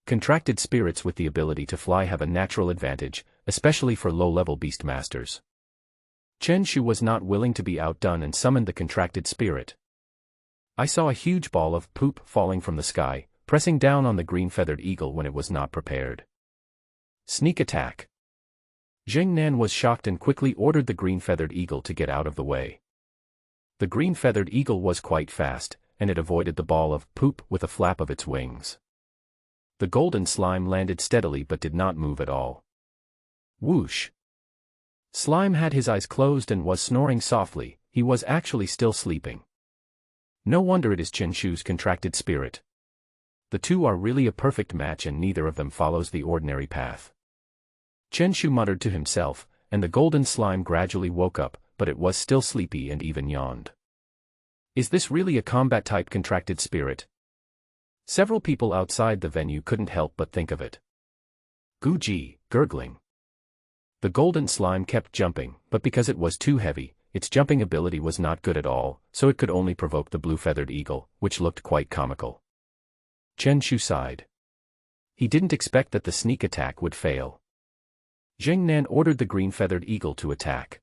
Contracted spirits with the ability to fly have a natural advantage, especially for low-level Beastmasters. Chen Shu was not willing to be outdone and summoned the contracted spirit. I saw a huge ball of poop falling from the sky, pressing down on the green-feathered eagle when it was not prepared. Sneak attack. Jing Nan was shocked and quickly ordered the green-feathered eagle to get out of the way. The green-feathered eagle was quite fast, and it avoided the ball of poop with a flap of its wings. The golden slime landed steadily but did not move at all. Whoosh! Slime had his eyes closed and was snoring softly, he was actually still sleeping. No wonder it is Chen Shu's contracted spirit. The two are really a perfect match and neither of them follows the ordinary path. Chen Shu muttered to himself, and the golden slime gradually woke up, but it was still sleepy and even yawned. Is this really a combat-type contracted spirit? Several people outside the venue couldn't help but think of it. Guji, gurgling. The golden slime kept jumping, but because it was too heavy, its jumping ability was not good at all, so it could only provoke the blue-feathered eagle, which looked quite comical. Chen Shu sighed. He didn't expect that the sneak attack would fail. Zheng Nan ordered the green-feathered eagle to attack.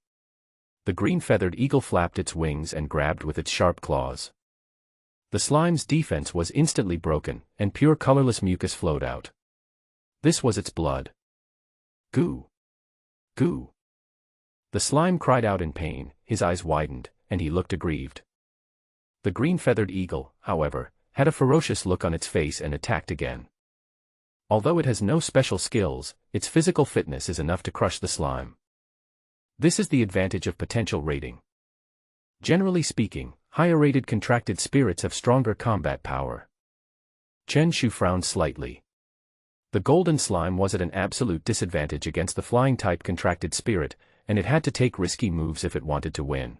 The green-feathered eagle flapped its wings and grabbed with its sharp claws. The slime's defense was instantly broken, and pure colorless mucus flowed out. This was its blood. Goo! Goo! The slime cried out in pain, his eyes widened, and he looked aggrieved. The green-feathered eagle, however, had a ferocious look on its face and attacked again. Although it has no special skills, its physical fitness is enough to crush the slime. This is the advantage of potential rating. Generally speaking, higher-rated contracted spirits have stronger combat power. Chen Shu frowned slightly. The golden slime was at an absolute disadvantage against the flying-type contracted spirit, and it had to take risky moves if it wanted to win.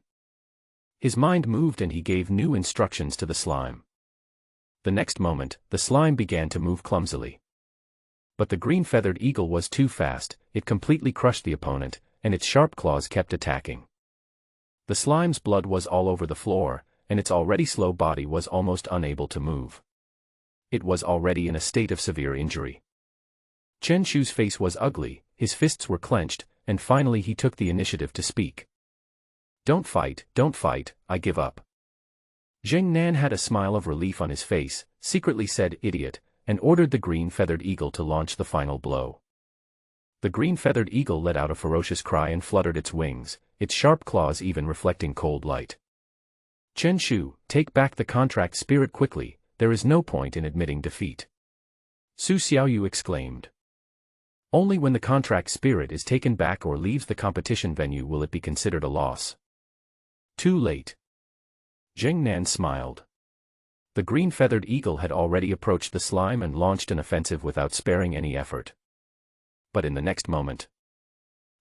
His mind moved and he gave new instructions to the slime. The next moment, the slime began to move clumsily. But the green-feathered eagle was too fast, it completely crushed the opponent, and its sharp claws kept attacking. The slime's blood was all over the floor, and its already slow body was almost unable to move. It was already in a state of severe injury. Chen Shu's face was ugly, his fists were clenched, and finally he took the initiative to speak. Don't fight, I give up. Zheng Nan had a smile of relief on his face, secretly said idiot, and ordered the green-feathered eagle to launch the final blow. The green-feathered eagle let out a ferocious cry and fluttered its wings, its sharp claws even reflecting cold light. Chen Shu, take back the contract spirit quickly, there is no point in admitting defeat. Su Xiaoyu exclaimed. Only when the contract spirit is taken back or leaves the competition venue will it be considered a loss. Too late. Zheng Nan smiled. The green-feathered eagle had already approached the slime and launched an offensive without sparing any effort. But in the next moment,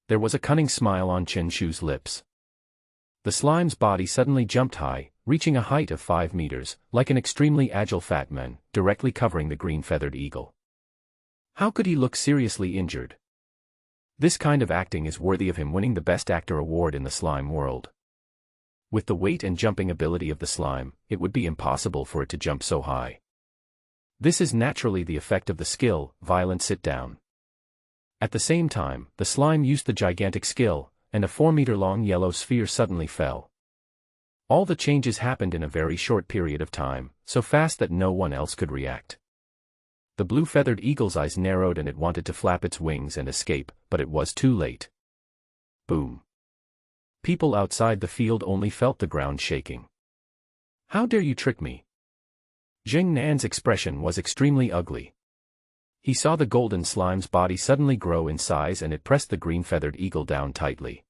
there was a cunning smile on Chen Shu's lips. The slime's body suddenly jumped high, reaching a height of 5 meters, like an extremely agile fat man, directly covering the green-feathered eagle. How could he look seriously injured? This kind of acting is worthy of him winning the Best Actor award in the slime world. With the weight and jumping ability of the slime, it would be impossible for it to jump so high. This is naturally the effect of the skill, violent sit-down. At the same time, the slime used the gigantic skill, and a 4-meter-long yellow sphere suddenly fell. All the changes happened in a very short period of time, so fast that no one else could react. The blue-feathered eagle's eyes narrowed and it wanted to flap its wings and escape, but it was too late. Boom. People outside the field only felt the ground shaking. How dare you trick me? Zheng Nan's expression was extremely ugly. He saw the golden slime's body suddenly grow in size and it pressed the green-feathered eagle down tightly.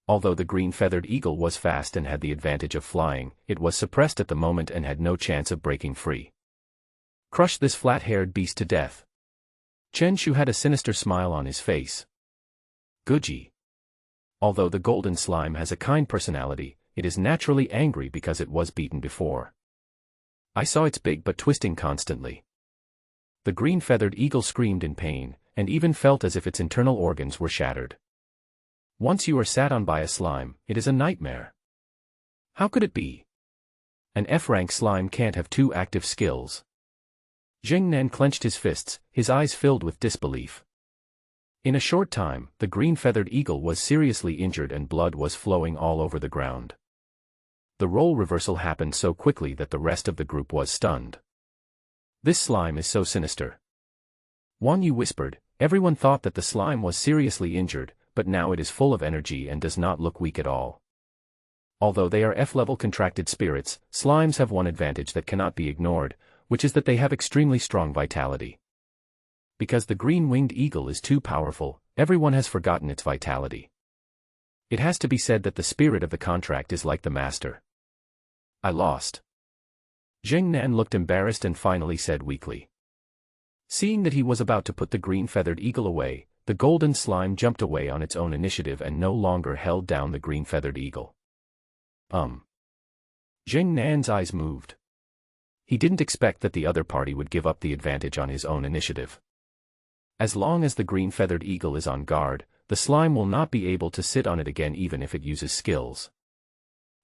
Although the green-feathered eagle was fast and had the advantage of flying, it was suppressed at the moment and had no chance of breaking free. Crush this flat-haired beast to death. Chen Shu had a sinister smile on his face. Guji. Although the golden slime has a kind personality, it is naturally angry because it was beaten before. I saw its big butt twisting constantly. The green-feathered eagle screamed in pain, and even felt as if its internal organs were shattered. Once you are sat on by a slime, it is a nightmare. How could it be? An F-rank slime can't have 2 active skills. Zheng Nan clenched his fists, his eyes filled with disbelief. In a short time, the green-feathered eagle was seriously injured and blood was flowing all over the ground. The role reversal happened so quickly that the rest of the group was stunned. This slime is so sinister. Wang Yu whispered, everyone thought that the slime was seriously injured, but now it is full of energy and does not look weak at all. Although they are F-level contracted spirits, slimes have one advantage that cannot be ignored, which is that they have extremely strong vitality. Because the green-winged eagle is too powerful, everyone has forgotten its vitality. It has to be said that the spirit of the contract is like the master. I lost. Zheng Nan looked embarrassed and finally said weakly. Seeing that he was about to put the green-feathered eagle away, the golden slime jumped away on its own initiative and no longer held down the green-feathered eagle. Zheng Nan's eyes moved. He didn't expect that the other party would give up the advantage on his own initiative. As long as the green-feathered eagle is on guard, the slime will not be able to sit on it again even if it uses skills.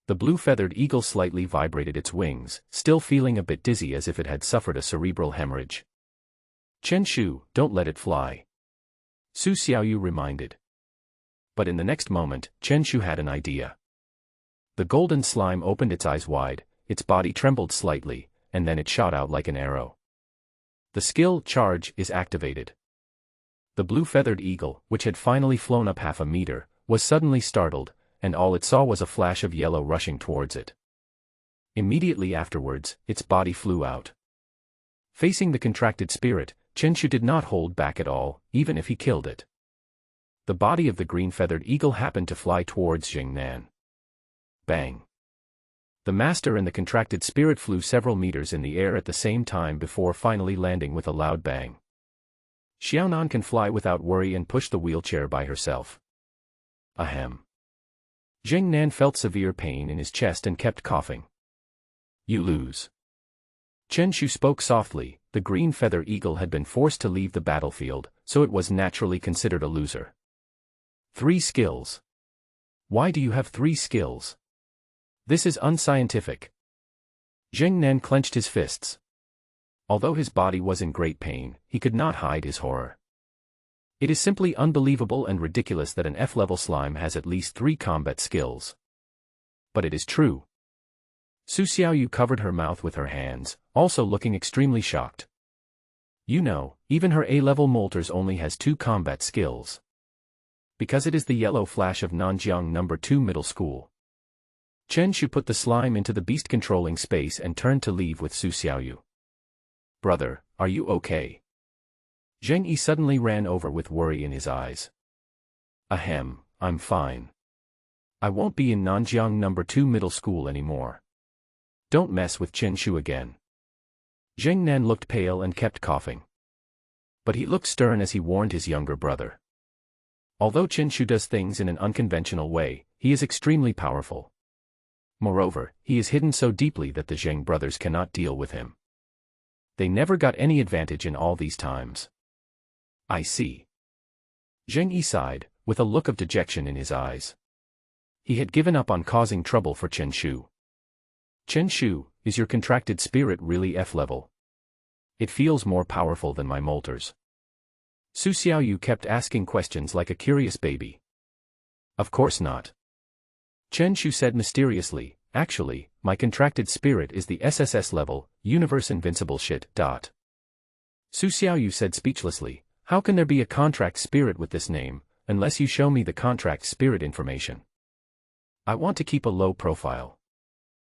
The blue-feathered eagle slightly vibrated its wings, still feeling a bit dizzy as if it had suffered a cerebral hemorrhage. Chen Shu, don't let it fly. Su Xiaoyu reminded. But in the next moment, Chen Shu had an idea. The golden slime opened its eyes wide, its body trembled slightly, and then it shot out like an arrow. The skill charge is activated. The blue-feathered eagle, which had finally flown up half a meter, was suddenly startled, and all it saw was a flash of yellow rushing towards it. Immediately afterwards, its body flew out. Facing the contracted spirit, Chen Shu did not hold back at all, even if he killed it. The body of the green-feathered eagle happened to fly towards Jing Nan. Bang! The master and the contracted spirit flew several meters in the air at the same time before finally landing with a loud bang. Xiaonan can fly without worry and push the wheelchair by herself. Ahem. Jing Nan felt severe pain in his chest and kept coughing. You lose. Chen Shu spoke softly. The green feather eagle had been forced to leave the battlefield, so it was naturally considered a loser. 3 skills. Why do you have 3 skills? This is unscientific. Jing Nan clenched his fists. Although his body was in great pain, he could not hide his horror. It is simply unbelievable and ridiculous that an F-level slime has at least 3 combat skills. But it is true. Su Xiaoyu covered her mouth with her hands, also looking extremely shocked. You know, even her A-level Molters only has 2 combat skills. Because it is the yellow flash of Nanjiang No. 2 Middle School. Chen Shu put the slime into the beast-controlling space and turned to leave with Su Xiaoyu. Brother, are you okay? Zheng Yi suddenly ran over with worry in his eyes. Ahem, I'm fine. I won't be in Nanjiang No. 2 Middle School anymore. Don't mess with Chen Shu again. Zheng Nan looked pale and kept coughing. But he looked stern as he warned his younger brother. Although Chen Shu does things in an unconventional way, he is extremely powerful. Moreover, he is hidden so deeply that the Zheng brothers cannot deal with him. They never got any advantage in all these times. I see. Zheng Yi sighed, with a look of dejection in his eyes. He had given up on causing trouble for Chen Shu. Chen Shu, is your contracted spirit really F-level? It feels more powerful than my Molters. Su Xiaoyu kept asking questions like a curious baby. Of course not. Chen Shu said mysteriously, actually, my contracted spirit is the SSS level, universe invincible shit. Su Xiaoyu said speechlessly, how can there be a contract spirit with this name, unless you show me the contract spirit information? I want to keep a low profile.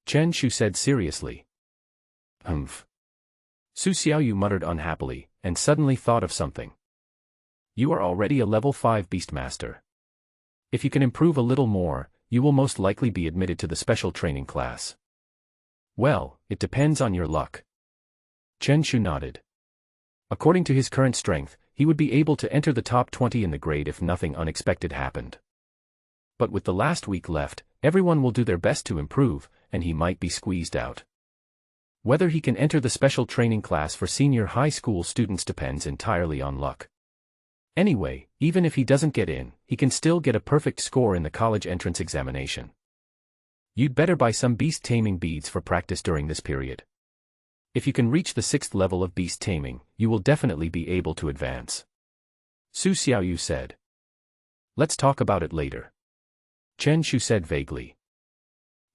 Chen Shu said seriously. Humph. Su Xiaoyu muttered unhappily, and suddenly thought of something. You are already a level 5 Beastmaster. If you can improve a little more, you will most likely be admitted to the special training class. Well, it depends on your luck. Chen Shu nodded. According to his current strength, he would be able to enter the top 20 in the grade if nothing unexpected happened. But with the last week left, everyone will do their best to improve, and he might be squeezed out. Whether he can enter the special training class for senior high school students depends entirely on luck. Anyway, even if he doesn't get in, he can still get a perfect score in the college entrance examination. You'd better buy some beast-taming beads for practice during this period. If you can reach the 6th level of beast-taming, you will definitely be able to advance. Su Xiaoyu said. Let's talk about it later. Chen Shu said vaguely.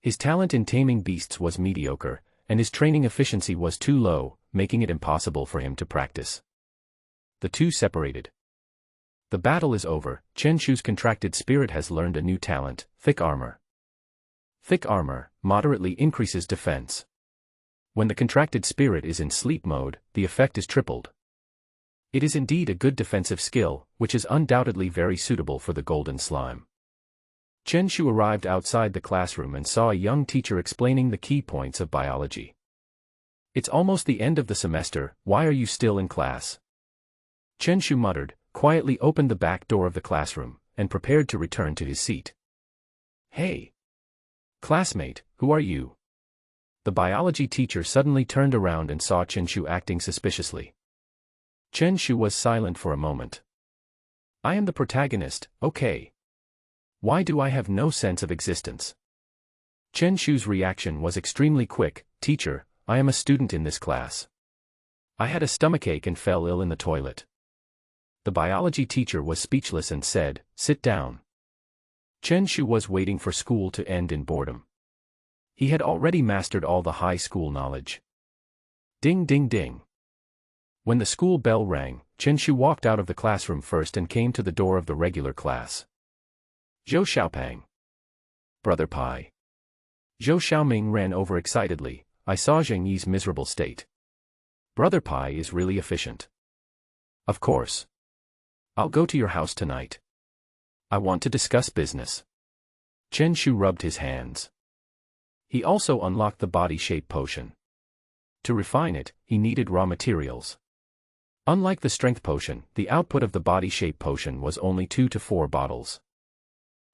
His talent in taming beasts was mediocre, and his training efficiency was too low, making it impossible for him to practice. The two separated. The battle is over. Chen Shu's contracted spirit has learned a new talent, thick armor. Thick armor moderately increases defense. When the contracted spirit is in sleep mode, the effect is tripled. It is indeed a good defensive skill, which is undoubtedly very suitable for the golden slime. Chen Shu arrived outside the classroom and saw a young teacher explaining the key points of biology. It's almost the end of the semester, why are you still in class? Chen Shu muttered, quietly opened the back door of the classroom, and prepared to return to his seat. Hey! Classmate, who are you? The biology teacher suddenly turned around and saw Chen Shu acting suspiciously. Chen Shu was silent for a moment. I am the protagonist, okay. Why do I have no sense of existence? Chen Shu's reaction was extremely quick. Teacher, I am a student in this class. I had a stomachache and fell ill in the toilet. The biology teacher was speechless and said, "Sit down." Chen Shu was waiting for school to end in boredom. He had already mastered all the high school knowledge. Ding ding ding. When the school bell rang, Chen Shu walked out of the classroom first and came to the door of the regular class. Zhou Xiaopang. Brother Pai. Zhou Xiaoming ran over excitedly. I saw Zheng Yi's miserable state. Brother Pai is really efficient. Of course. I'll go to your house tonight. I want to discuss business. Chen Shu rubbed his hands. He also unlocked the body shape potion. To refine it, he needed raw materials. Unlike the strength potion, the output of the body shape potion was only 2 to 4 bottles.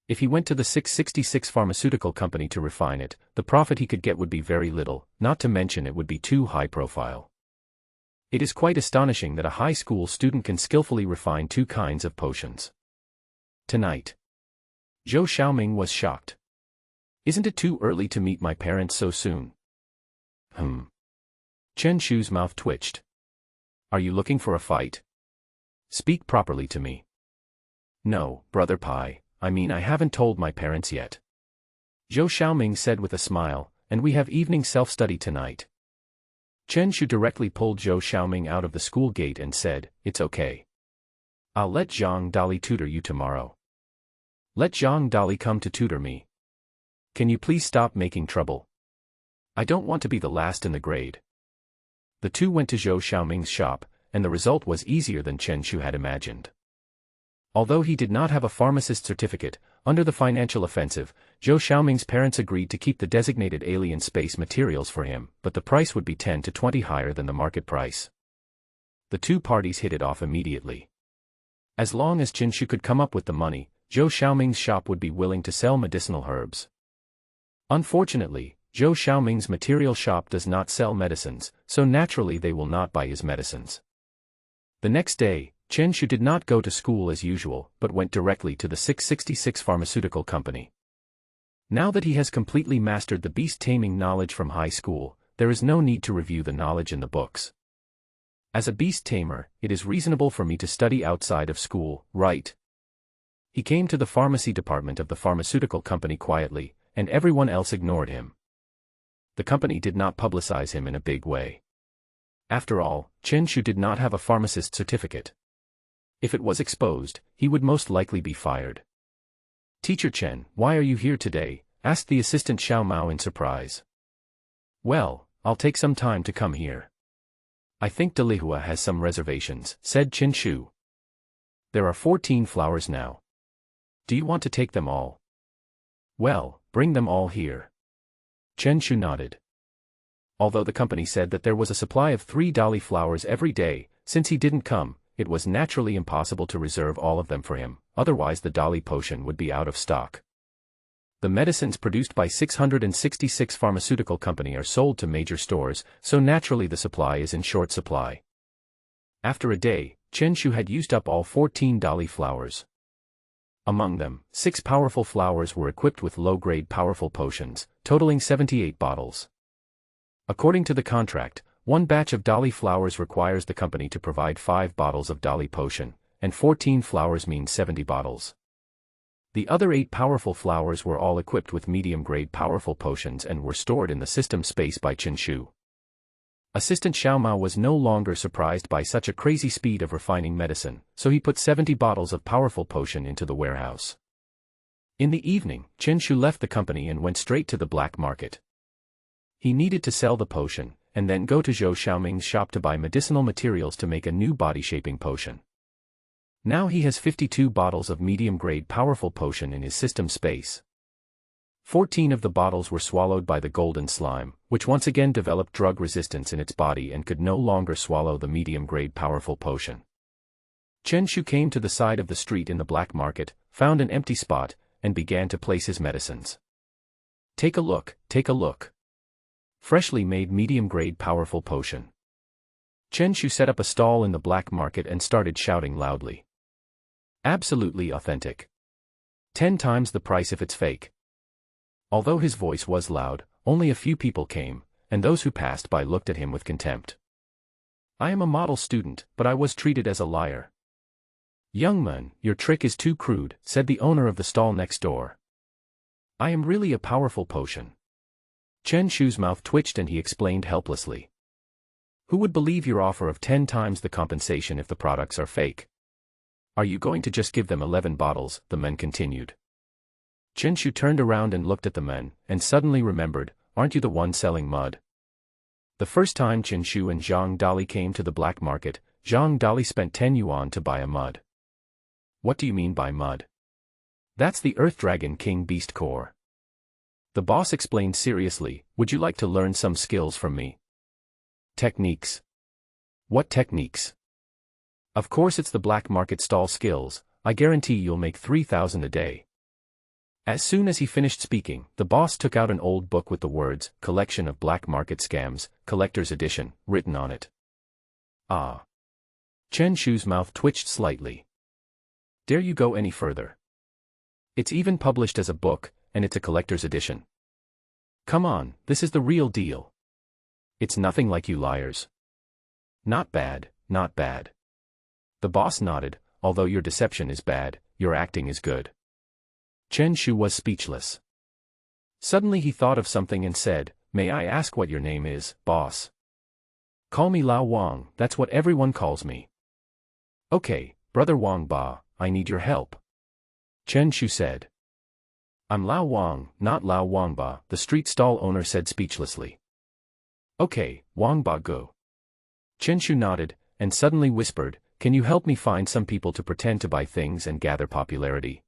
If he went to the 666 pharmaceutical company to refine it, the profit he could get would be very little, not to mention it would be too high profile. It is quite astonishing that a high school student can skillfully refine 2 kinds of potions. Tonight. Zhou Xiaoming was shocked. Isn't it too early to meet my parents so soon? Chen Shu's mouth twitched. Are you looking for a fight? Speak properly to me. No, Brother Pai, I mean I haven't told my parents yet. Zhou Xiaoming said with a smile, and we have evening self-study tonight. Chen Shu directly pulled Zhou Xiaoming out of the school gate and said, it's okay. I'll let Zhang Dali tutor you tomorrow. Let Zhang Dali come to tutor me. Can you please stop making trouble? I don't want to be the last in the grade. The two went to Zhou Xiaoming's shop, and the result was easier than Chen Shu had imagined. Although he did not have a pharmacist certificate, under the financial offensive, Zhou Xiaoming's parents agreed to keep the designated alien space materials for him, but the price would be 10 to 20 higher than the market price. The two parties hit it off immediately. As long as Chen Shu could come up with the money, Zhou Xiaoming's shop would be willing to sell medicinal herbs. Unfortunately, Zhou Xiaoming's material shop does not sell medicines, so naturally they will not buy his medicines. The next day, Chen Shu did not go to school as usual, but went directly to the 666 pharmaceutical company. Now that he has completely mastered the beast-taming knowledge from high school, there is no need to review the knowledge in the books. As a beast-tamer, it is reasonable for me to study outside of school, right? He came to the pharmacy department of the pharmaceutical company quietly, and everyone else ignored him. The company did not publicize him in a big way. After all, Chen Shu did not have a pharmacist certificate. If it was exposed, he would most likely be fired. Teacher Chen, why are you here today? Asked the assistant Xiao Mao in surprise. Well, I'll take some time to come here. I think Delihua has some reservations, said Chen Shu. There are 14 flowers now. Do you want to take them all? Well, bring them all here. Chen Shu nodded. Although the company said that there was a supply of 3 Dali flowers every day, since he didn't come, it was naturally impossible to reserve all of them for him, otherwise the Dali potion would be out of stock. The medicines produced by 666 pharmaceutical company are sold to major stores, so naturally the supply is in short supply. After a day, Chen Shu had used up all 14 Dali flowers. Among them, 6 powerful flowers were equipped with low-grade powerful potions, totaling 78 bottles. According to the contract, one batch of Dali flowers requires the company to provide 5 bottles of Dali potion, and 14 flowers means 70 bottles. The other 8 powerful flowers were all equipped with medium-grade powerful potions and were stored in the system space by Chen Shu. Assistant Xiao Mao was no longer surprised by such a crazy speed of refining medicine, so he put 70 bottles of powerful potion into the warehouse. In the evening, Chen Shu left the company and went straight to the black market. He needed to sell the potion, and then go to Zhou Xiaoming's shop to buy medicinal materials to make a new body-shaping potion. Now he has 52 bottles of medium-grade powerful potion in his system space. 14 of the bottles were swallowed by the golden slime, which once again developed drug resistance in its body and could no longer swallow the medium-grade powerful potion. Chen Shu came to the side of the street in the black market, found an empty spot, and began to place his medicines. Take a look, take a look. Freshly made medium-grade powerful potion. Chen Shu set up a stall in the black market and started shouting loudly. Absolutely authentic. 10 times the price if it's fake. Although his voice was loud, only a few people came, and those who passed by looked at him with contempt. I am a model student, but I was treated as a liar. Young man, your trick is too crude, said the owner of the stall next door. I am really a powerful potion. Chen Shu's mouth twitched and he explained helplessly. Who would believe your offer of 10 times the compensation if the products are fake? Are you going to just give them 11 bottles? The men continued. Chen Shu turned around and looked at the men, and suddenly remembered, aren't you the one selling mud? The first time Chen Shu and Zhang Dali came to the black market, Zhang Dali spent 10 yuan to buy a mud. What do you mean by mud? That's the Earth Dragon King Beast core. The boss explained seriously, would you like to learn some skills from me? Techniques. What techniques? Of course it's the black market stall skills, I guarantee you'll make 3,000 a day. As soon as he finished speaking, the boss took out an old book with the words, Collection of Black Market Scams, Collector's Edition, written on it. Ah. Chen Shu's mouth twitched slightly. Dare you go any further? It's even published as a book, and it's a collector's edition. Come on, this is the real deal. It's nothing like you liars. Not bad, not bad. The boss nodded, although your deception is bad, your acting is good. Chen Shu was speechless. Suddenly he thought of something and said, may I ask what your name is, boss? Call me Lao Wang, that's what everyone calls me. Okay, brother Wang Ba, I need your help. Chen Shu said. I'm Lao Wang, not Lao Wang Ba, the street stall owner said speechlessly. Okay, Wang Ba go. Chen Shu nodded, and suddenly whispered, can you help me find some people to pretend to buy things and gather popularity?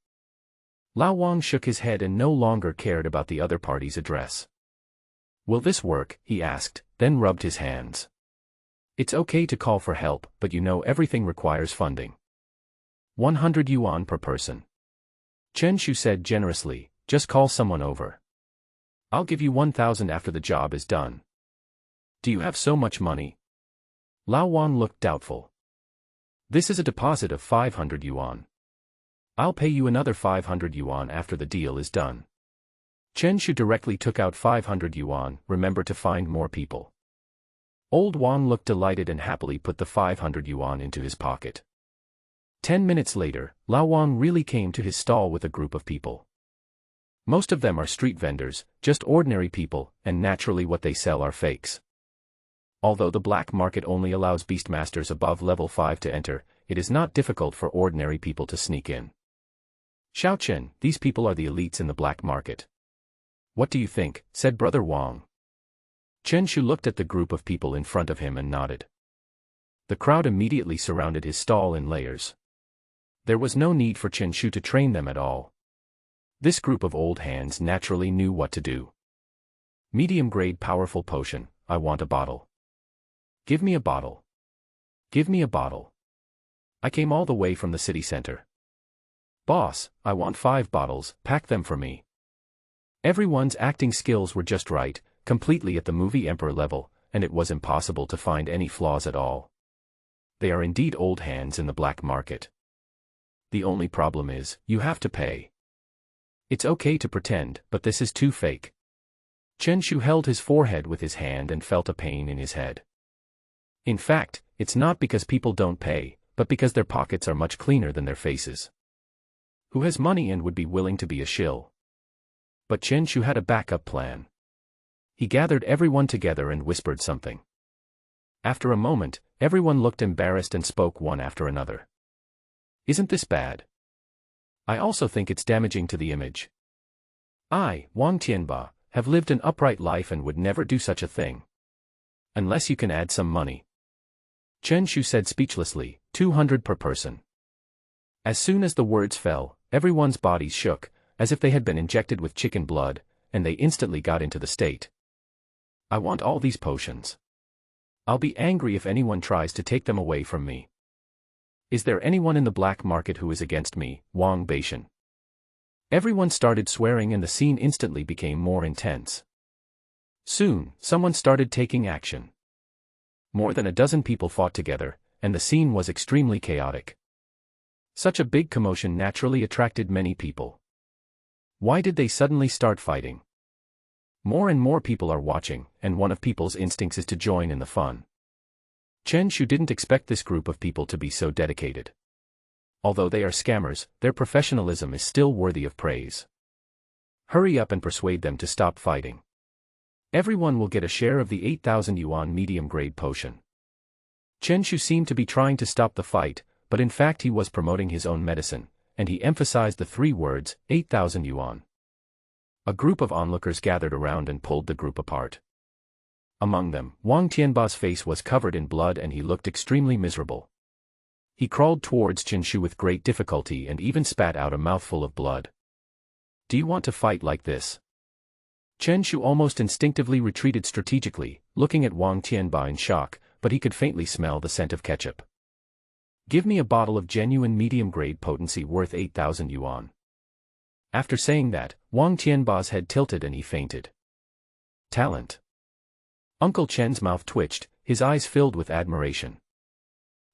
Lao Wang shook his head and no longer cared about the other party's address. Will this work? He asked, then rubbed his hands. It's okay to call for help, but you know everything requires funding. 100 yuan per person. Chen Shu said generously, just call someone over. I'll give you 1,000 after the job is done. Do you have so much money? Lao Wang looked doubtful. This is a deposit of 500 yuan. I'll pay you another 500 yuan after the deal is done. Chen Shu directly took out 500 yuan, remember to find more people. Old Wang looked delighted and happily put the 500 yuan into his pocket. 10 minutes later, Lao Wang really came to his stall with a group of people. Most of them are street vendors, just ordinary people, and naturally what they sell are fakes. Although the black market only allows beastmasters above level 5 to enter, it is not difficult for ordinary people to sneak in. Xiao Chen, these people are the elites in the black market. What do you think? Said Brother Wang. Chen Shu looked at the group of people in front of him and nodded. The crowd immediately surrounded his stall in layers. There was no need for Chen Shu to train them at all. This group of old hands naturally knew what to do. Medium-grade powerful potion, I want a bottle. Give me a bottle. Give me a bottle. I came all the way from the city center. Boss, I want 5 bottles, pack them for me. Everyone's acting skills were just right, completely at the movie Emperor level, and it was impossible to find any flaws at all. They are indeed old hands in the black market. The only problem is, you have to pay. It's okay to pretend, but this is too fake. Chen Shu held his forehead with his hand and felt a pain in his head. In fact, it's not because people don't pay, but because their pockets are much cleaner than their faces. Who has money and would be willing to be a shill? But Chen Shu had a backup plan. He gathered everyone together and whispered something. After a moment, everyone looked embarrassed and spoke one after another. Isn't this bad? I also think it's damaging to the image. I, Wang Tianba, have lived an upright life and would never do such a thing. Unless you can add some money. Chen Shu said speechlessly, 200 per person. As soon as the words fell, everyone's bodies shook, as if they had been injected with chicken blood, and they instantly got into the state. I want all these potions. I'll be angry if anyone tries to take them away from me. Is there anyone in the black market who is against me, Wang Beishan? Everyone started swearing and the scene instantly became more intense. Soon, someone started taking action. More than a dozen people fought together, and the scene was extremely chaotic. Such a big commotion naturally attracted many people. Why did they suddenly start fighting? More and more people are watching, and one of people's instincts is to join in the fun. Chen Shu didn't expect this group of people to be so dedicated. Although they are scammers, their professionalism is still worthy of praise. Hurry up and persuade them to stop fighting. Everyone will get a share of the 8,000 yuan medium-grade potion. Chen Shu seemed to be trying to stop the fight, but in fact he was promoting his own medicine, and he emphasized the 3 words, 8,000 yuan. A group of onlookers gathered around and pulled the group apart. Among them, Wang Tianba's face was covered in blood and he looked extremely miserable. He crawled towards Chen Shu with great difficulty and even spat out a mouthful of blood. Do you want to fight like this? Chen Shu almost instinctively retreated strategically, looking at Wang Tianba in shock, but he could faintly smell the scent of ketchup. Give me a bottle of genuine medium-grade potency worth 8,000 yuan. After saying that, Wang Tianba's head tilted and he fainted. Talent. Uncle Chen's mouth twitched, his eyes filled with admiration.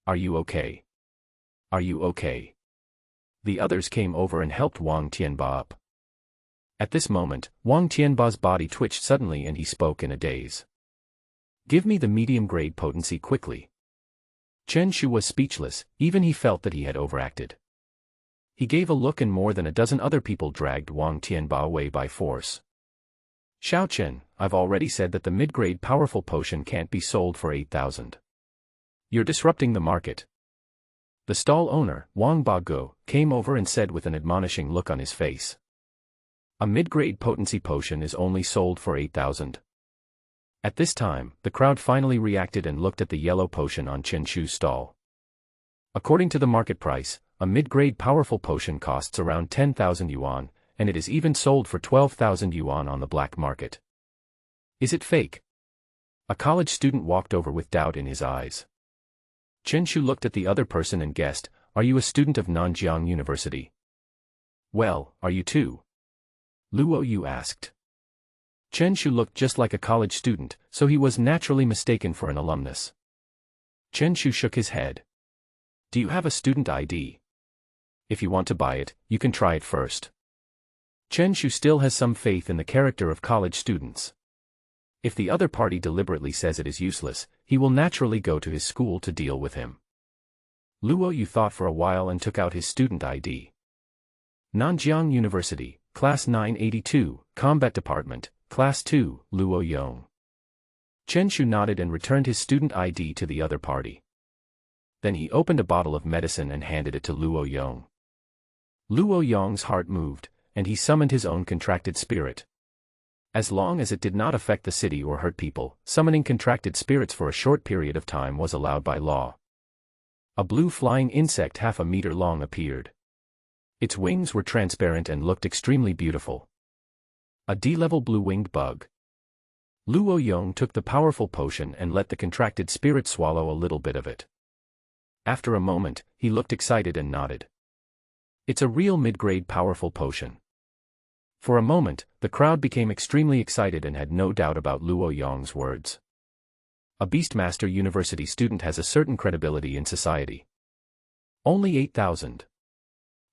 Are you okay? Are you okay? The others came over and helped Wang Tianba up. At this moment, Wang Tianba's body twitched suddenly and he spoke in a daze. Give me the medium-grade potency quickly. Chen Shu was speechless, even he felt that he had overacted. He gave a look and more than a dozen other people dragged Wang Tianba away by force. Xiao Chen, I've already said that the mid-grade powerful potion can't be sold for 8,000. You're disrupting the market. The stall owner, Wang Bago, came over and said with an admonishing look on his face. A mid-grade potency potion is only sold for 8,000. At this time, the crowd finally reacted and looked at the yellow potion on Chen Shu's stall. According to the market price, a mid-grade powerful potion costs around 10,000 yuan, and it is even sold for 12,000 yuan on the black market. Is it fake? A college student walked over with doubt in his eyes. Chen Shu looked at the other person and guessed, are you a student of Nanjiang University? Well, are you too? Luo Yu asked. Chen Shu looked just like a college student, so he was naturally mistaken for an alumnus. Chen Shu shook his head. Do you have a student ID? If you want to buy it, you can try it first. Chen Shu still has some faith in the character of college students. If the other party deliberately says it is useless, he will naturally go to his school to deal with him. Luo Yu thought for a while and took out his student ID. Nanjiang University, Class 982, Combat Department, Class 2, Luo Yong. Chen Shu nodded and returned his student ID to the other party. Then he opened a bottle of medicine and handed it to Luo Yong. Luo Yong's heart moved, and he summoned his own contracted spirit. As long as it did not affect the city or hurt people, summoning contracted spirits for a short period of time was allowed by law. A blue flying insect half a meter long appeared. Its wings were transparent and looked extremely beautiful. A D-level blue-winged bug. Luo Yong took the powerful potion and let the contracted spirit swallow a little bit of it. After a moment, he looked excited and nodded. It's a real mid-grade powerful potion. For a moment, the crowd became extremely excited and had no doubt about Luo Yong's words. A Beastmaster University student has a certain credibility in society. Only 8,000.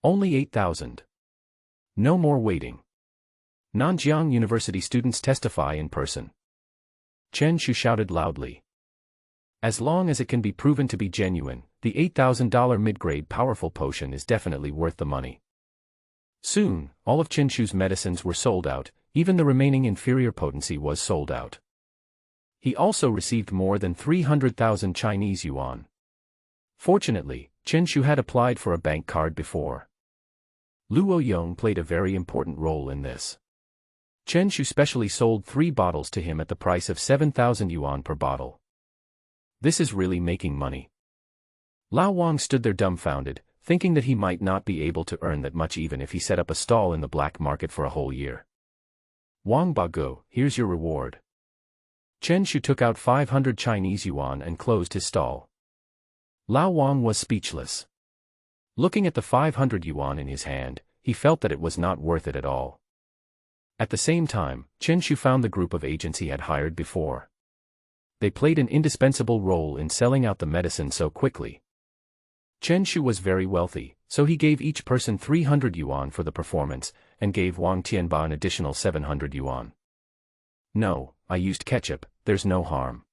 Only 8,000. No more waiting. Nanjiang University students testify in person. Chen Shu shouted loudly. As long as it can be proven to be genuine, the $8,000 mid-grade powerful potion is definitely worth the money. Soon, all of Chen Shu's medicines were sold out, even the remaining inferior potency was sold out. He also received more than 300,000 Chinese yuan. Fortunately, Chen Shu had applied for a bank card before. Luo Yong played a very important role in this. Chen Shu specially sold 3 bottles to him at the price of 7,000 yuan per bottle. This is really making money. Lao Wang stood there dumbfounded, thinking that he might not be able to earn that much even if he set up a stall in the black market for a whole year. Wang Bago, here's your reward. Chen Shu took out 500 Chinese yuan and closed his stall. Lao Wang was speechless. Looking at the 500 yuan in his hand, he felt that it was not worth it at all. At the same time, Chen Shu found the group of agents he had hired before. They played an indispensable role in selling out the medicine so quickly. Chen Shu was very wealthy, so he gave each person 300 yuan for the performance, and gave Wang Tianba an additional 700 yuan. No, I used ketchup, there's no harm.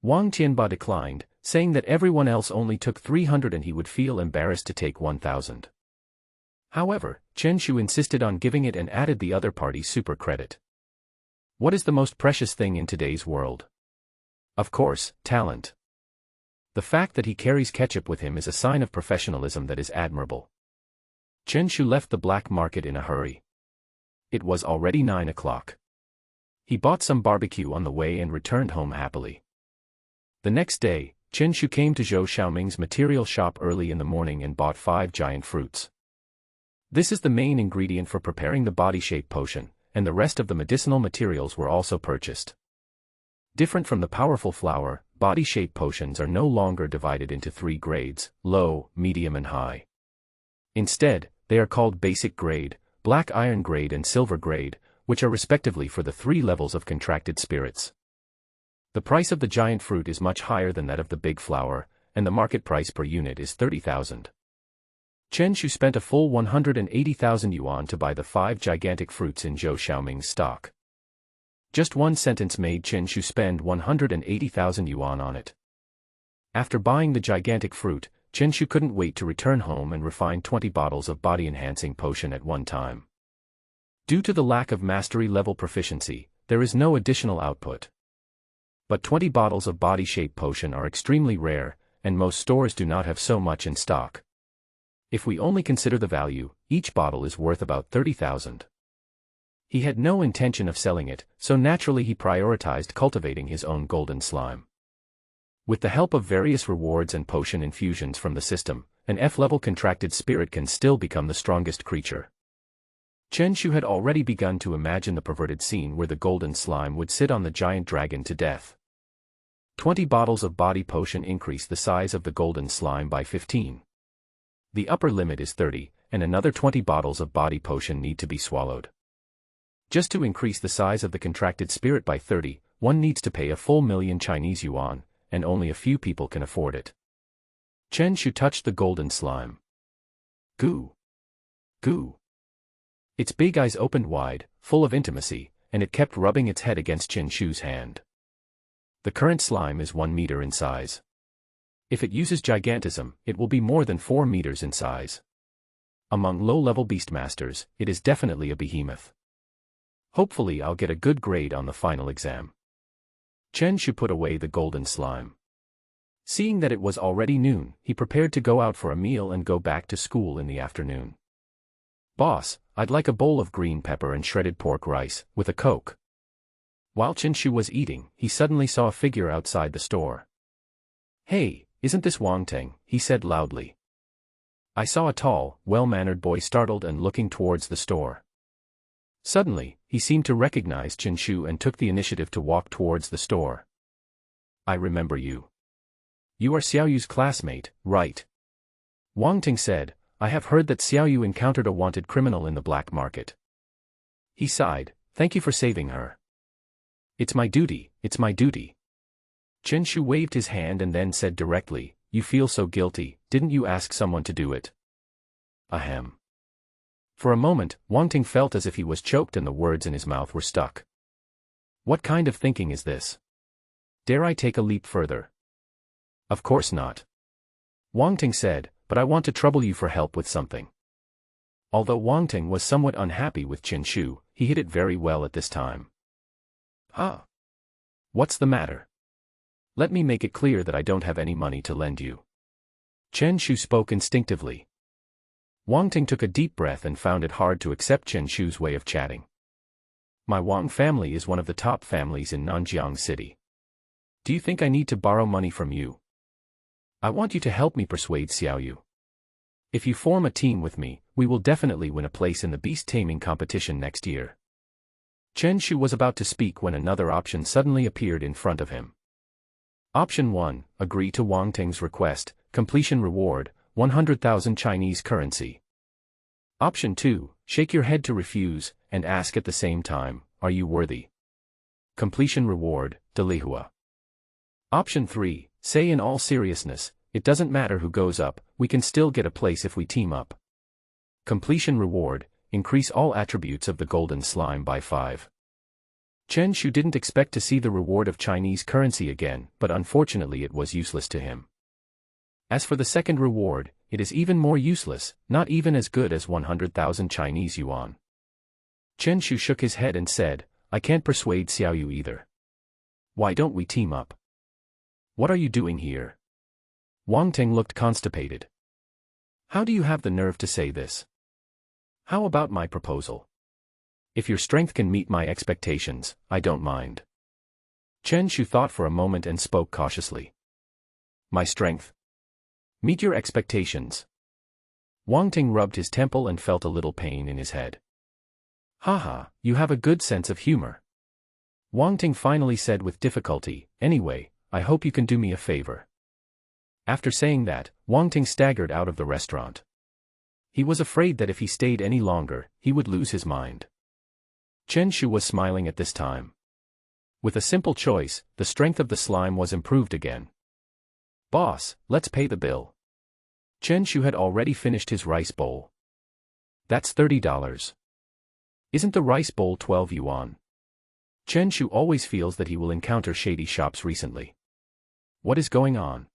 Wang Tianba declined, saying that everyone else only took 300 and he would feel embarrassed to take 1,000. However, Chen Shu insisted on giving it and added the other party's super credit. What is the most precious thing in today's world? Of course, talent. The fact that he carries ketchup with him is a sign of professionalism that is admirable. Chen Shu left the black market in a hurry. It was already 9 o'clock. He bought some barbecue on the way and returned home happily. The next day, Chen Shu came to Zhou Xiaoming's material shop early in the morning and bought 5 giant fruits. This is the main ingredient for preparing the body shape potion, and the rest of the medicinal materials were also purchased. Different from the powerful flower, body shape potions are no longer divided into 3 grades, low, medium and high. Instead, they are called basic grade, black iron grade and silver grade, which are respectively for the 3 levels of contracted spirits. The price of the giant fruit is much higher than that of the big flower, and the market price per unit is 30,000. Chen Shu spent a full 180,000 yuan to buy the 5 gigantic fruits in Zhou Xiaoming's stock. Just one sentence made Chen Shu spend 180,000 yuan on it. After buying the gigantic fruit, Chen Shu couldn't wait to return home and refine 20 bottles of body-enhancing potion at one time. Due to the lack of mastery-level proficiency, there is no additional output. But 20 bottles of body shape potion are extremely rare, and most stores do not have so much in stock. If we only consider the value, each bottle is worth about 30,000. He had no intention of selling it, so naturally he prioritized cultivating his own golden slime. With the help of various rewards and potion infusions from the system, an F-level contracted spirit can still become the strongest creature. Chen Shu had already begun to imagine the perverted scene where the golden slime would sit on the giant dragon to death. 20 bottles of body potion increase the size of the golden slime by 15. The upper limit is 30, and another 20 bottles of body potion need to be swallowed. Just to increase the size of the contracted spirit by 30, one needs to pay a full million Chinese yuan, and only a few people can afford it. Chen Shu touched the golden slime. Goo! Goo! Its big eyes opened wide, full of intimacy, and it kept rubbing its head against Chen Shu's hand. The current slime is 1 meter in size. If it uses gigantism, it will be more than 4 meters in size. Among low-level beastmasters, it is definitely a behemoth. Hopefully I'll get a good grade on the final exam. Chen Shu put away the golden slime. Seeing that it was already noon, he prepared to go out for a meal and go back to school in the afternoon. Boss, I'd like a bowl of green pepper and shredded pork rice, with a Coke. While Chen Shu was eating, he suddenly saw a figure outside the store. Hey, isn't this Wang Teng? He said loudly. I saw a tall, well-mannered boy startled and looking towards the store. Suddenly, he seemed to recognize Chen Shu and took the initiative to walk towards the store. I remember you. You are Xiaoyu's classmate, right? Wang Ting said, I have heard that Xiaoyu encountered a wanted criminal in the black market. He sighed, thank you for saving her. It's my duty, it's my duty. Chen Shu waved his hand and then said directly, you feel so guilty, didn't you ask someone to do it? Ahem. For a moment, Wang Ting felt as if he was choked and the words in his mouth were stuck. What kind of thinking is this? Dare I take a leap further? Of course not. Wang Ting said, but I want to trouble you for help with something. Although Wang Ting was somewhat unhappy with Chen Shu, he hid it very well at this time. Huh? What's the matter? Let me make it clear that I don't have any money to lend you. Chen Shu spoke instinctively. Wang Ting took a deep breath and found it hard to accept Chen Shu's way of chatting. My Wang family is one of the top families in Nanjiang City. Do you think I need to borrow money from you? I want you to help me persuade Xiaoyu. If you form a team with me, we will definitely win a place in the Beast-taming competition next year. Chen Shu was about to speak when another option suddenly appeared in front of him. Option 1, agree to Wang Ting's request, completion reward, 100,000 Chinese currency. Option 2, shake your head to refuse, and ask at the same time, are you worthy? Completion reward, Delihua. Option 3, say in all seriousness, it doesn't matter who goes up, we can still get a place if we team up. Completion reward, increase all attributes of the golden slime by 5. Chen Shu didn't expect to see the reward of Chinese currency again, but unfortunately it was useless to him. As for the second reward, it is even more useless, not even as good as 100,000 Chinese yuan. Chen Shu shook his head and said, I can't persuade Xiao Yu either. Why don't we team up? What are you doing here? Wang Ting looked constipated. How do you have the nerve to say this? How about my proposal? If your strength can meet my expectations, I don't mind. Chen Shu thought for a moment and spoke cautiously. My strength? Meet your expectations. Wang Ting rubbed his temple and felt a little pain in his head. Haha, you have a good sense of humor. Wang Ting finally said with difficulty, anyway, I hope you can do me a favor. After saying that, Wang Ting staggered out of the restaurant. He was afraid that if he stayed any longer, he would lose his mind. Chen Shu was smiling at this time. With a simple choice, the strength of the slime was improved again. Boss, let's pay the bill. Chen Shu had already finished his rice bowl. That's $30. Isn't the rice bowl 12 yuan? Chen Shu always feels that he will encounter shady shops recently. What is going on?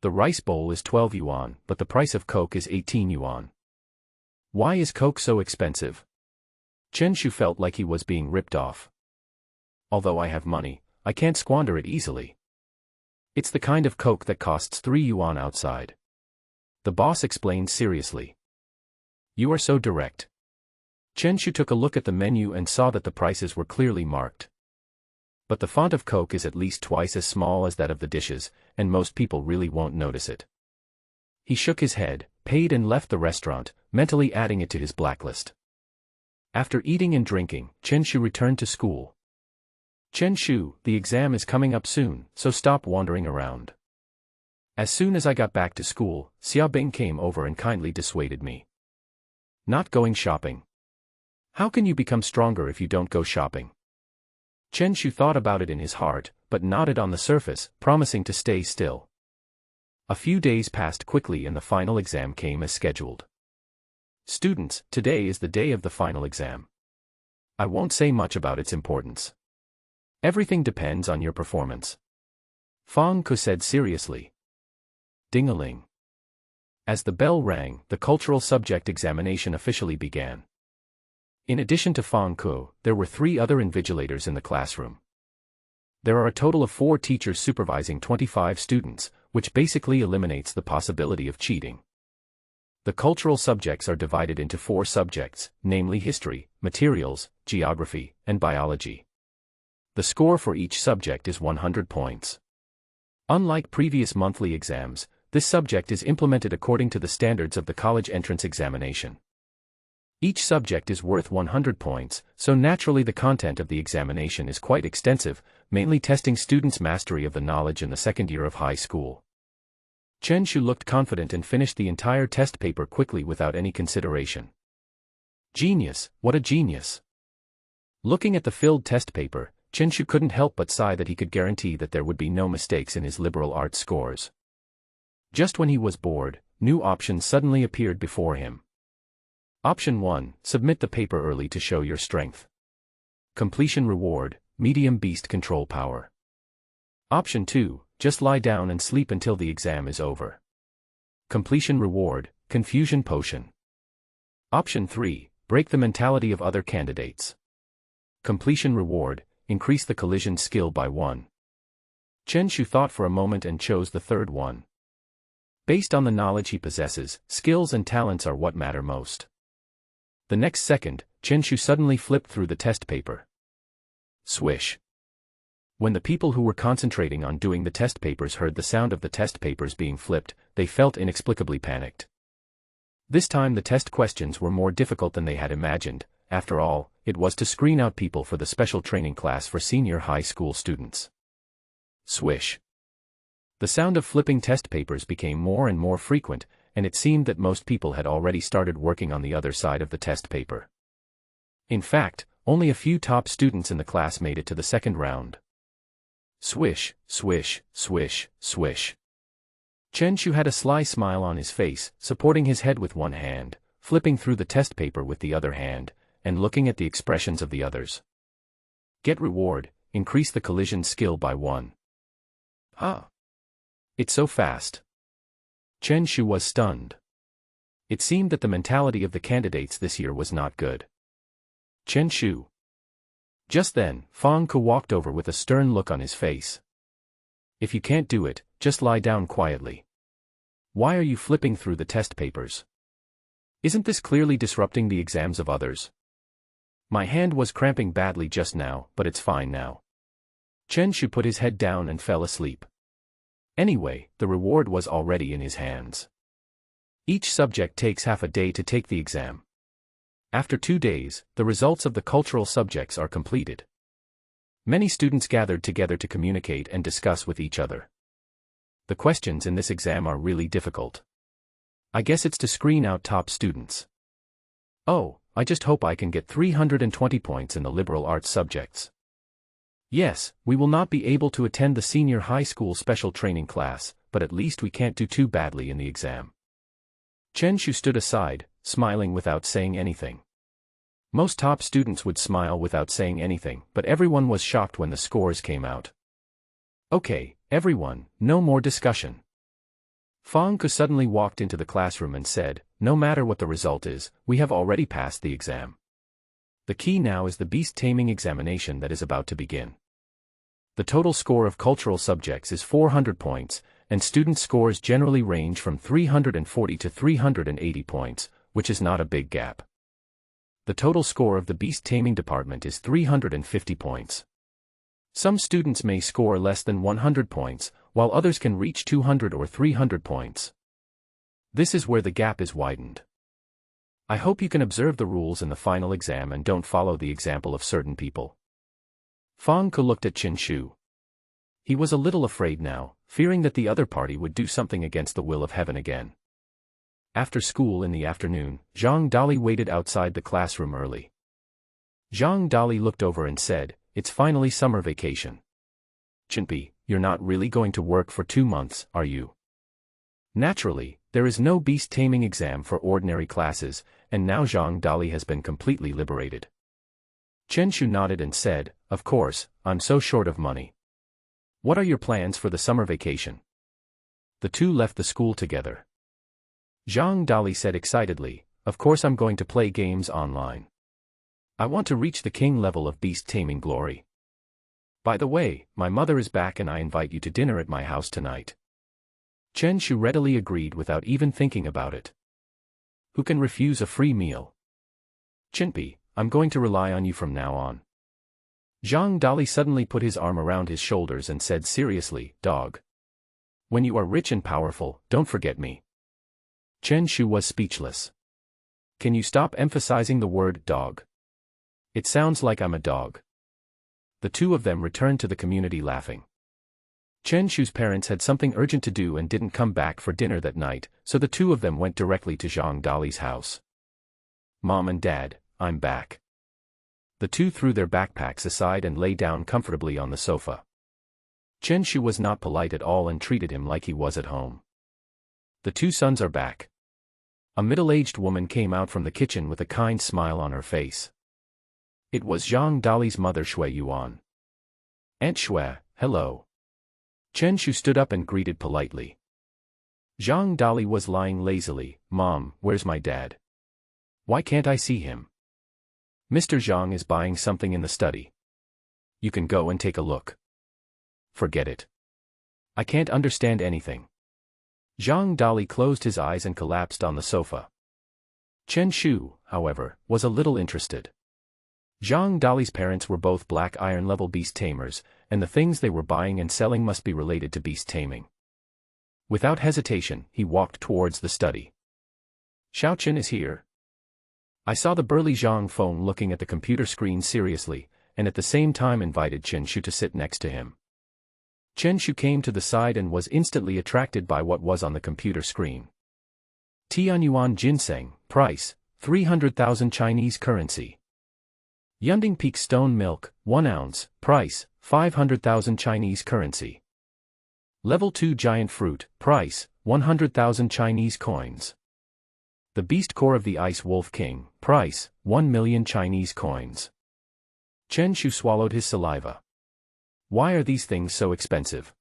The rice bowl is 12 yuan, but the price of Coke is 18 yuan. Why is Coke so expensive? Chen Shu felt like he was being ripped off. Although I have money, I can't squander it easily. It's the kind of Coke that costs 3 yuan outside. The boss explained seriously. You are so direct. Chen Shu took a look at the menu and saw that the prices were clearly marked. But the font of Coke is at least twice as small as that of the dishes, and most people really won't notice it. He shook his head, paid and left the restaurant, mentally adding it to his blacklist. After eating and drinking, Chen Shu returned to school. Chen Shu, the exam is coming up soon, so stop wandering around. As soon as I got back to school, Xia Bing came over and kindly dissuaded me. Not going shopping. How can you become stronger if you don't go shopping? Chen Shu thought about it in his heart, but nodded on the surface, promising to stay still. A few days passed quickly and the final exam came as scheduled. Students, today is the day of the final exam. I won't say much about its importance. Everything depends on your performance. Fang Ku said seriously. Ding-a-ling. As the bell rang, the cultural subject examination officially began. In addition to Fang Ku, there were 3 other invigilators in the classroom. There are a total of 4 teachers supervising 25 students, which basically eliminates the possibility of cheating. The cultural subjects are divided into 4 subjects, namely history, materials, geography, and biology. The score for each subject is 100 points. Unlike previous monthly exams, this subject is implemented according to the standards of the college entrance examination. Each subject is worth 100 points, so naturally the content of the examination is quite extensive, mainly testing students' mastery of the knowledge in the second year of high school. Chen Shu looked confident and finished the entire test paper quickly without any consideration. Genius, what a genius! Looking at the filled test paper, Chen Shu couldn't help but sigh that he could guarantee that there would be no mistakes in his liberal arts scores. Just when he was bored, new options suddenly appeared before him. Option 1, submit the paper early to show your strength. Completion reward, medium beast control power. Option 2, just lie down and sleep until the exam is over. Completion reward, confusion potion. Option 3, break the mentality of other candidates. Completion reward, increase the collision skill by 1. Chen Shu thought for a moment and chose the third one. Based on the knowledge he possesses, skills and talents are what matter most. The next second, Chen Shu suddenly flipped through the test paper. Swish. When the people who were concentrating on doing the test papers heard the sound of the test papers being flipped, they felt inexplicably panicked. This time the test questions were more difficult than they had imagined. After all, it was to screen out people for the special training class for senior high school students. Swish. The sound of flipping test papers became more and more frequent, and it seemed that most people had already started working on the other side of the test paper. In fact, only a few top students in the class made it to the second round. Swish, swish, swish, swish. Chen Shu had a sly smile on his face, supporting his head with one hand, flipping through the test paper with the other hand, and looking at the expressions of the others. Get reward, increase the collision skill by 1. Ah! It's so fast. Chen Shu was stunned. It seemed that the mentality of the candidates this year was not good. Chen Shu. Just then, Fang Ke walked over with a stern look on his face. If you can't do it, just lie down quietly. Why are you flipping through the test papers? Isn't this clearly disrupting the exams of others? My hand was cramping badly just now, but it's fine now. Chen Shu put his head down and fell asleep. Anyway, the reward was already in his hands. Each subject takes half a day to take the exam. After 2 days, the results of the cultural subjects are completed. Many students gathered together to communicate and discuss with each other. The questions in this exam are really difficult. I guess it's to screen out top students. Oh, I just hope I can get 320 points in the liberal arts subjects. Yes, we will not be able to attend the senior high school special training class, but at least we can't do too badly in the exam. Chen Shu stood aside, smiling without saying anything. Most top students would smile without saying anything, but everyone was shocked when the scores came out. Okay, everyone, no more discussion. Fang Ke suddenly walked into the classroom and said, no matter what the result is, we have already passed the exam. The key now is the beast-taming examination that is about to begin. The total score of cultural subjects is 400 points, and student scores generally range from 340 to 380 points, which is not a big gap. The total score of the beast-taming department is 350 points. Some students may score less than 100 points, while others can reach 200 or 300 points. This is where the gap is widened. I hope you can observe the rules in the final exam and don't follow the example of certain people. Fang Ke looked at Chen Shu. He was a little afraid now, fearing that the other party would do something against the will of heaven again. After school in the afternoon, Zhang Dali waited outside the classroom early. Zhang Dali looked over and said, it's finally summer vacation. Chinpi, you're not really going to work for 2 months, are you? Naturally, there is no beast-taming exam for ordinary classes, and now Zhang Dali has been completely liberated. Chen Shu nodded and said, of course, I'm so short of money. What are your plans for the summer vacation? The two left the school together. Zhang Dali said excitedly, of course I'm going to play games online. I want to reach the king level of beast-taming glory. By the way, my mother is back and I invite you to dinner at my house tonight. Chen Shu readily agreed without even thinking about it. Who can refuse a free meal? Chinpi, I'm going to rely on you from now on. Zhang Dali suddenly put his arm around his shoulders and said seriously, dog. When you are rich and powerful, don't forget me. Chen Shu was speechless. Can you stop emphasizing the word dog? It sounds like I'm a dog. The two of them returned to the community laughing. Chen Shu's parents had something urgent to do and didn't come back for dinner that night, so the two of them went directly to Zhang Dali's house. Mom and Dad, I'm back. The two threw their backpacks aside and lay down comfortably on the sofa. Chen Shu was not polite at all and treated him like he was at home. The two sons are back. A middle-aged woman came out from the kitchen with a kind smile on her face. It was Zhang Dali's mother Shui Yuan. Aunt Shui, hello. Chen Shu stood up and greeted politely. Zhang Dali was lying lazily. Mom, where's my dad? Why can't I see him? Mr. Zhang is buying something in the study. You can go and take a look. Forget it. I can't understand anything. Zhang Dali closed his eyes and collapsed on the sofa. Chen Shu, however, was a little interested. Zhang Dali's parents were both black iron-level beast tamers, and the things they were buying and selling must be related to beast taming. Without hesitation, he walked towards the study. Xiao Chen is here. I saw the burly Zhang Feng looking at the computer screen seriously, and at the same time invited Chen Shu to sit next to him. Chen Shu came to the side and was instantly attracted by what was on the computer screen. Tianyuan ginseng, price, 300,000 Chinese currency. Yunding Peak stone milk, 1 ounce, price, 500,000 Chinese currency. Level 2 giant fruit, price, 100,000 Chinese coins. The beast core of the Ice Wolf King, price, 1 million Chinese coins. Chen Shu swallowed his saliva. Why are these things so expensive?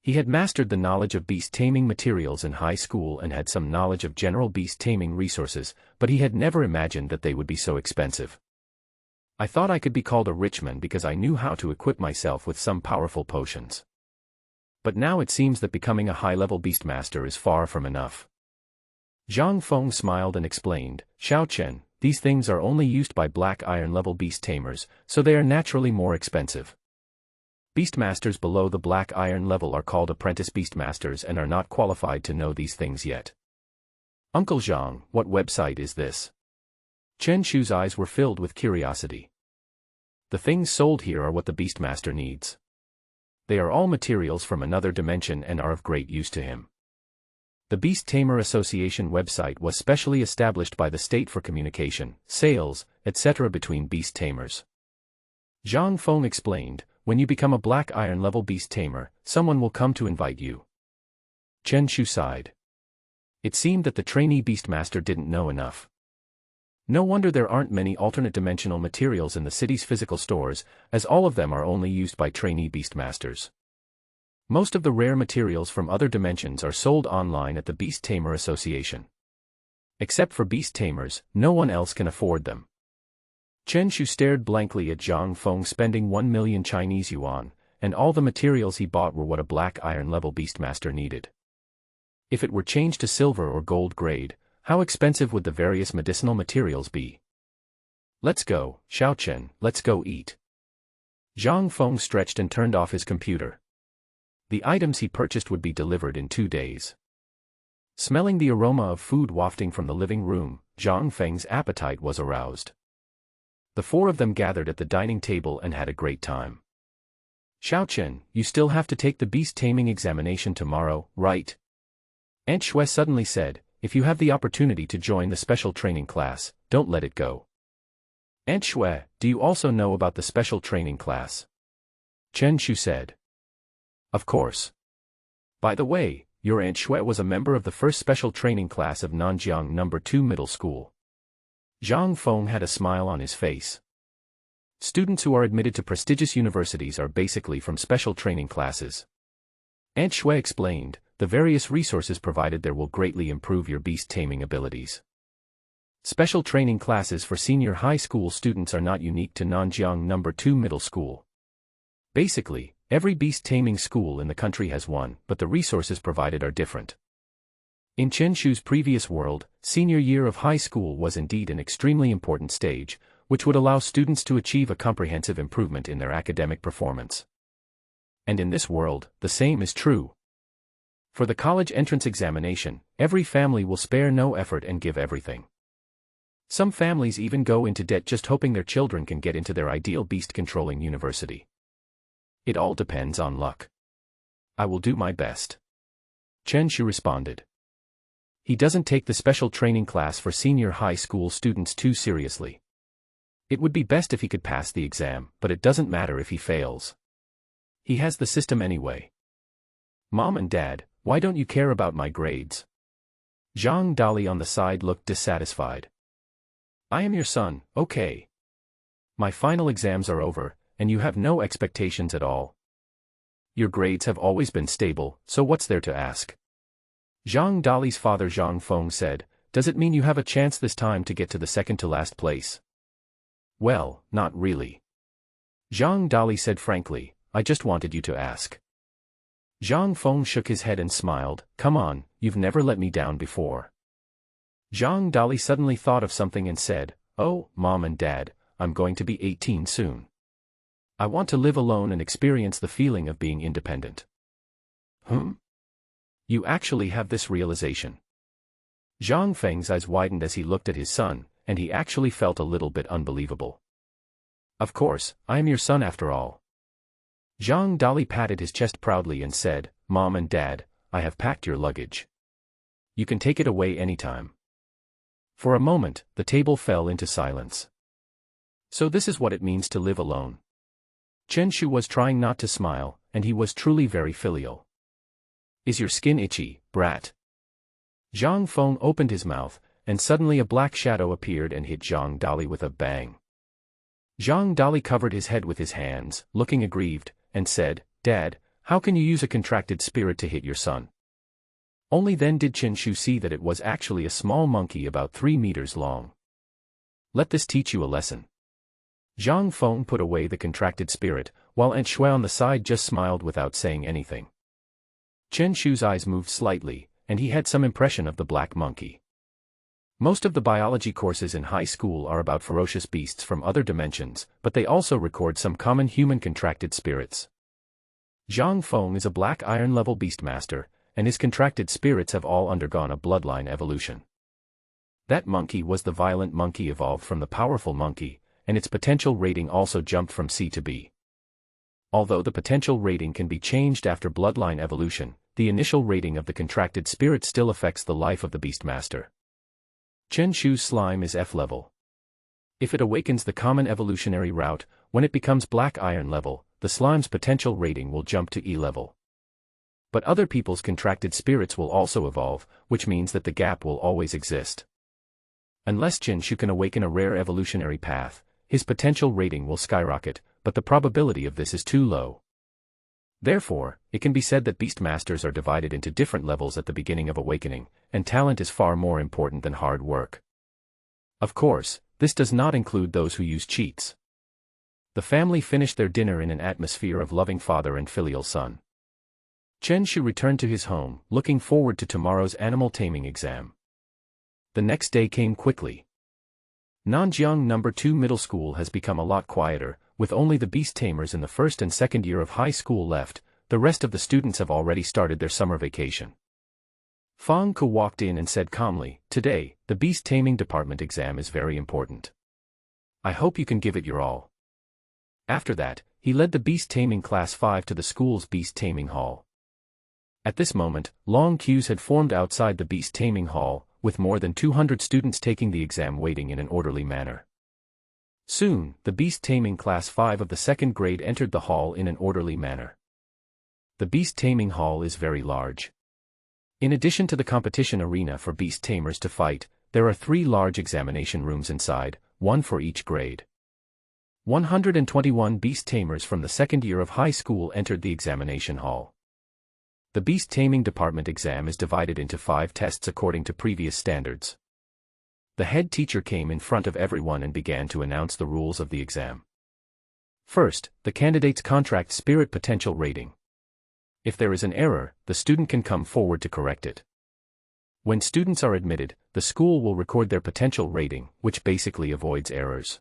He had mastered the knowledge of beast-taming materials in high school and had some knowledge of general beast-taming resources, but he had never imagined that they would be so expensive. I thought I could be called a rich man because I knew how to equip myself with some powerful potions. But now it seems that becoming a high-level beastmaster is far from enough. Zhang Feng smiled and explained, Xiao Chen, these things are only used by black iron level beast tamers, so they are naturally more expensive. Beastmasters below the black iron level are called apprentice beastmasters and are not qualified to know these things yet. Uncle Zhang, what website is this? Chen Shu's eyes were filled with curiosity. The things sold here are what the beastmaster needs. They are all materials from another dimension and are of great use to him. The Beast Tamer Association website was specially established by the state for communication, sales, etc. between beast tamers. Zhang Feng explained, when you become a black iron level beast tamer, someone will come to invite you. Chen Shu sighed. It seemed that the trainee beastmaster didn't know enough. No wonder there aren't many alternate dimensional materials in the city's physical stores, as all of them are only used by trainee beastmasters. Most of the rare materials from other dimensions are sold online at the Beast Tamer Association. Except for beast tamers, no one else can afford them. Chen Shu stared blankly at Zhang Feng spending 1 million Chinese yuan, and all the materials he bought were what a black iron level beastmaster needed. If it were changed to silver or gold grade, how expensive would the various medicinal materials be? Let's go, Xiao Chen, let's go eat. Zhang Feng stretched and turned off his computer. The items he purchased would be delivered in 2 days. Smelling the aroma of food wafting from the living room, Zhang Feng's appetite was aroused. The four of them gathered at the dining table and had a great time. Xiao Chen, you still have to take the beast-taming examination tomorrow, right? Aunt Shui suddenly said, if you have the opportunity to join the special training class, don't let it go. Aunt Shui, do you also know about the special training class? Chen Shu said. Of course. By the way, your Aunt Shui was a member of the first special training class of Nanjiang No. 2 Middle School. Zhang Feng had a smile on his face. Students who are admitted to prestigious universities are basically from special training classes. Aunt Shui explained, the various resources provided there will greatly improve your beast-taming abilities. Special training classes for senior high school students are not unique to Nanjiang No. 2 Middle School. Basically, every beast-taming school in the country has one, but the resources provided are different. In Chen Shu's previous world, senior year of high school was indeed an extremely important stage, which would allow students to achieve a comprehensive improvement in their academic performance. And in this world, the same is true. For the college entrance examination, every family will spare no effort and give everything. Some families even go into debt just hoping their children can get into their ideal beast-controlling university. It all depends on luck. I will do my best. Chen Shu responded. He doesn't take the special training class for senior high school students too seriously. It would be best if he could pass the exam, but it doesn't matter if he fails. He has the system anyway. Mom and Dad, why don't you care about my grades? Zhang Dali on the side looked dissatisfied. I am your son, okay. My final exams are over, and you have no expectations at all. Your grades have always been stable, so what's there to ask? Zhang Dali's father Zhang Feng said, does it mean you have a chance this time to get to the second to last place? Well, not really. Zhang Dali said frankly, I just wanted you to ask. Zhang Feng shook his head and smiled, come on, you've never let me down before. Zhang Dali suddenly thought of something and said, oh, Mom and Dad, I'm going to be 18 soon. I want to live alone and experience the feeling of being independent. You actually have this realization. Zhang Feng's eyes widened as he looked at his son, and he actually felt a little bit unbelievable. Of course, I am your son after all. Zhang Dali patted his chest proudly and said, Mom and Dad, I have packed your luggage. You can take it away anytime. For a moment, the table fell into silence. So this is what it means to live alone. Chen Shu was trying not to smile, and he was truly very filial. Is your skin itchy, brat? Zhang Feng opened his mouth, and suddenly a black shadow appeared and hit Zhang Dali with a bang. Zhang Dali covered his head with his hands, looking aggrieved, and said, "Dad, how can you use a contracted spirit to hit your son?" Only then did Chen Shu see that it was actually a small monkey about 3 meters long. "Let this teach you a lesson." Zhang Feng put away the contracted spirit, while Aunt Shui on the side just smiled without saying anything. Chen Shu's eyes moved slightly, and he had some impression of the black monkey. Most of the biology courses in high school are about ferocious beasts from other dimensions, but they also record some common human contracted spirits. Zhang Feng is a black iron-level beastmaster, and his contracted spirits have all undergone a bloodline evolution. That monkey was the violent monkey evolved from the powerful monkey, and its potential rating also jumped from C to B. Although the potential rating can be changed after bloodline evolution, the initial rating of the contracted spirit still affects the life of the beastmaster. Chen Shu's slime is F level. If it awakens the common evolutionary route, when it becomes black iron level, the slime's potential rating will jump to E level. But other people's contracted spirits will also evolve, which means that the gap will always exist. Unless Chen Shu can awaken a rare evolutionary path, his potential rating will skyrocket, but the probability of this is too low. Therefore, it can be said that beastmasters are divided into different levels at the beginning of awakening, and talent is far more important than hard work. Of course, this does not include those who use cheats. The family finished their dinner in an atmosphere of loving father and filial son. Chen Shu returned to his home, looking forward to tomorrow's animal taming exam. The next day came quickly. Nanjiang No. 2 Middle School has become a lot quieter, with only the beast tamers in the first and second year of high school left. The rest of the students have already started their summer vacation. Fang Ku walked in and said calmly, "Today, the beast taming department exam is very important. I hope you can give it your all." After that, he led the beast taming class 5 to the school's beast taming hall. At this moment, long queues had formed outside the beast taming hall, with more than 200 students taking the exam waiting in an orderly manner. Soon, the beast taming class 5 of the second grade entered the hall in an orderly manner. The beast taming hall is very large. In addition to the competition arena for beast tamers to fight, there are 3 large examination rooms inside, one for each grade. 121 beast tamers from the second year of high school entered the examination hall. The beast taming department exam is divided into 5 tests according to previous standards. The head teacher came in front of everyone and began to announce the rules of the exam. First, the candidate's contract spirit potential rating. If there is an error, the student can come forward to correct it. When students are admitted, the school will record their potential rating, which basically avoids errors.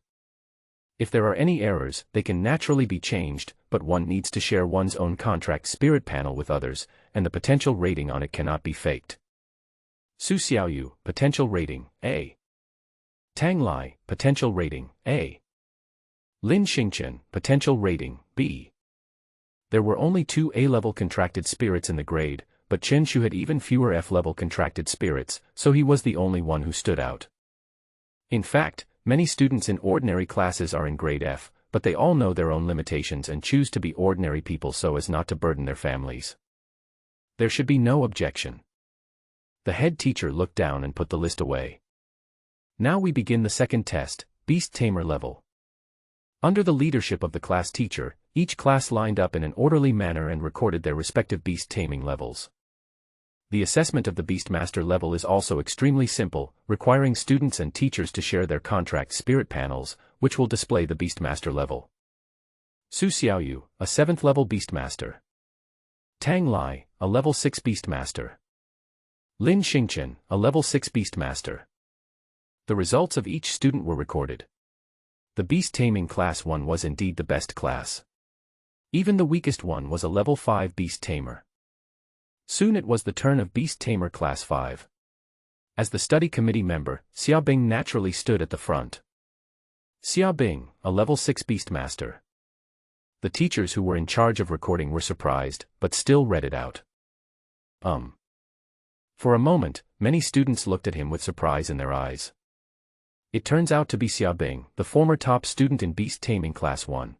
If there are any errors, they can naturally be changed, but one needs to share one's own contract spirit panel with others, and the potential rating on it cannot be faked. Su Xiaoyu, potential rating, A. Tang Lai, potential rating, A. Lin Xingchen, potential rating, B. There were only 2 A-level contracted spirits in the grade, but Chen Shu had even fewer F-level contracted spirits, so he was the only one who stood out. In fact, many students in ordinary classes are in grade F, but they all know their own limitations and choose to be ordinary people so as not to burden their families. There should be no objection. The head teacher looked down and put the list away. Now we begin the second test, Beast Tamer level. Under the leadership of the class teacher, each class lined up in an orderly manner and recorded their respective beast taming levels. The assessment of the Beastmaster level is also extremely simple, requiring students and teachers to share their contract spirit panels, which will display the Beastmaster level. Su Xiaoyu, a 7th level Beastmaster. Tang Lai, a level 6 Beastmaster. Lin Xingchen, a level 6 Beastmaster. The results of each student were recorded. The Beast Taming Class 1 was indeed the best class. Even the weakest one was a level 5 Beast Tamer. Soon it was the turn of Beast Tamer Class 5. As the study committee member, Xia Bing naturally stood at the front. Xia Bing, a level 6 Beastmaster. The teachers who were in charge of recording were surprised, but still read it out. For a moment, many students looked at him with surprise in their eyes. It turns out to be Xia Bing, the former top student in Beast Taming Class 1.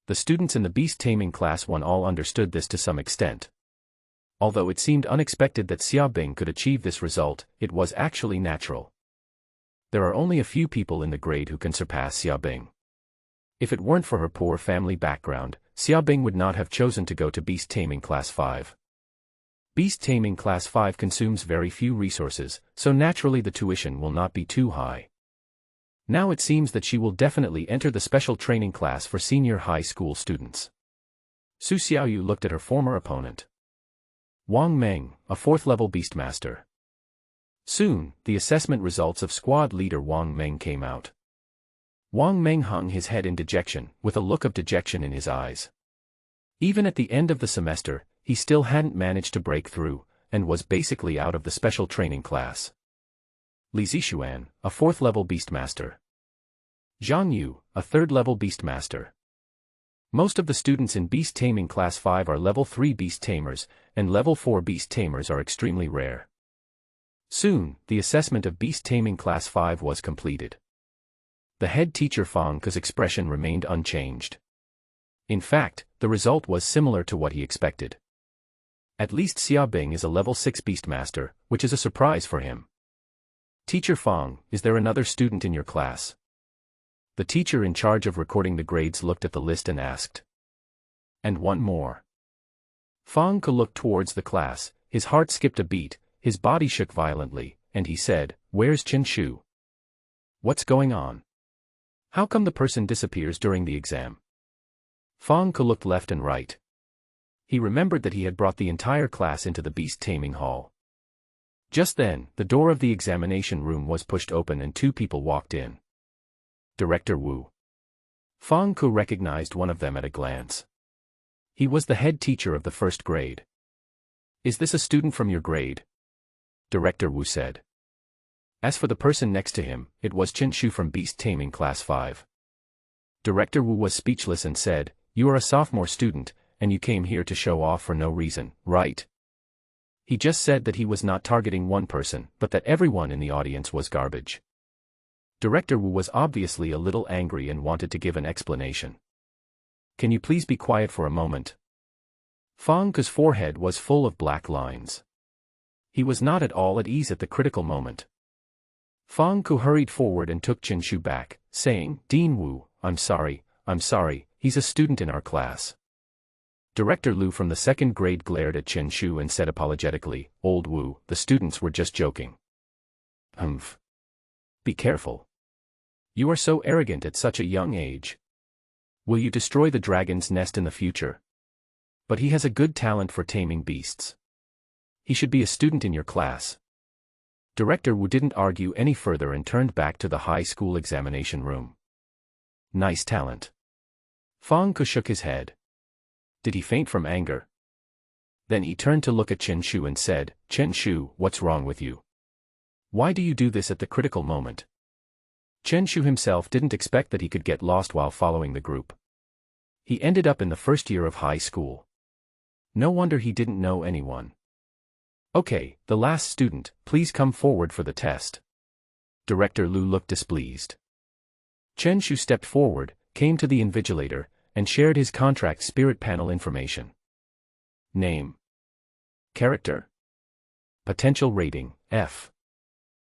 The students in the Beast Taming Class 1 all understood this to some extent. Although it seemed unexpected that Xia Bing could achieve this result, it was actually natural. There are only a few people in the grade who can surpass Xia Bing. If it weren't for her poor family background, Xiaobing would not have chosen to go to Beast-taming Class 5. Beast-taming Class 5 consumes very few resources, so naturally the tuition will not be too high. Now it seems that she will definitely enter the special training class for senior high school students. Su Xiaoyu looked at her former opponent, Wang Meng, a 4th-level Beastmaster. Soon, the assessment results of squad leader Wang Meng came out. Wang Meng hung his head in dejection, with a look of dejection in his eyes. Even at the end of the semester, he still hadn't managed to break through, and was basically out of the special training class. Li Zixuan, a 4th-level Beastmaster. Zhang Yu, a 3rd-level Beastmaster. Most of the students in Beast-taming Class 5 are Level 3 Beast-tamers, and Level 4 Beast-tamers are extremely rare. Soon, the assessment of Beast-taming Class 5 was completed. The head teacher Fang Ke's expression remained unchanged. In fact, the result was similar to what he expected. At least Xiaobing is a Level 6 Beastmaster, which is a surprise for him. Teacher Fang, is there another student in your class? The teacher in charge of recording the grades looked at the list and asked. And one more. Fang Ke looked towards the class, his heart skipped a beat, his body shook violently, and he said, "Where's Chen Shu? What's going on? How come the person disappears during the exam?" Fang Ke looked left and right. He remembered that he had brought the entire class into the Beast-taming hall. Just then, the door of the examination room was pushed open and 2 people walked in. Director Wu. Fang Ke recognized one of them at a glance. He was the head teacher of the 1st grade. "Is this a student from your grade?" Director Wu said. As for the person next to him, it was Chen Shu from Beast-taming Class 5. Director Wu was speechless and said, "You are a sophomore student, and you came here to show off for no reason, right?" He just said that he was not targeting one person, but that everyone in the audience was garbage. Director Wu was obviously a little angry and wanted to give an explanation. "Can you please be quiet for a moment?" Fang Ke's forehead was full of black lines. He was not at all at ease at the critical moment. Fang Ke hurried forward and took Chen Shu back, saying, "Dean Wu, I'm sorry, he's a student in our class." Director Lu from the 2nd grade glared at Chen Shu and said apologetically, "Old Wu, the students were just joking." "Humph. Be careful. You are so arrogant at such a young age. Will you destroy the dragon's nest in the future? But he has a good talent for taming beasts. He should be a student in your class." Director Wu didn't argue any further and turned back to the high school examination room. Nice talent. Fang Ke shook his head. Did he faint from anger? Then he turned to look at Chen Shu and said, "Chen Shu, what's wrong with you? Why do you do this at the critical moment?" Chen Shu himself didn't expect that he could get lost while following the group. He ended up in the 1st year of high school. No wonder he didn't know anyone. "Okay, the last student, please come forward for the test." Director Lu looked displeased. Chen Shu stepped forward, came to the invigilator, and shared his contract spirit panel information. Name. Character. Potential rating, F.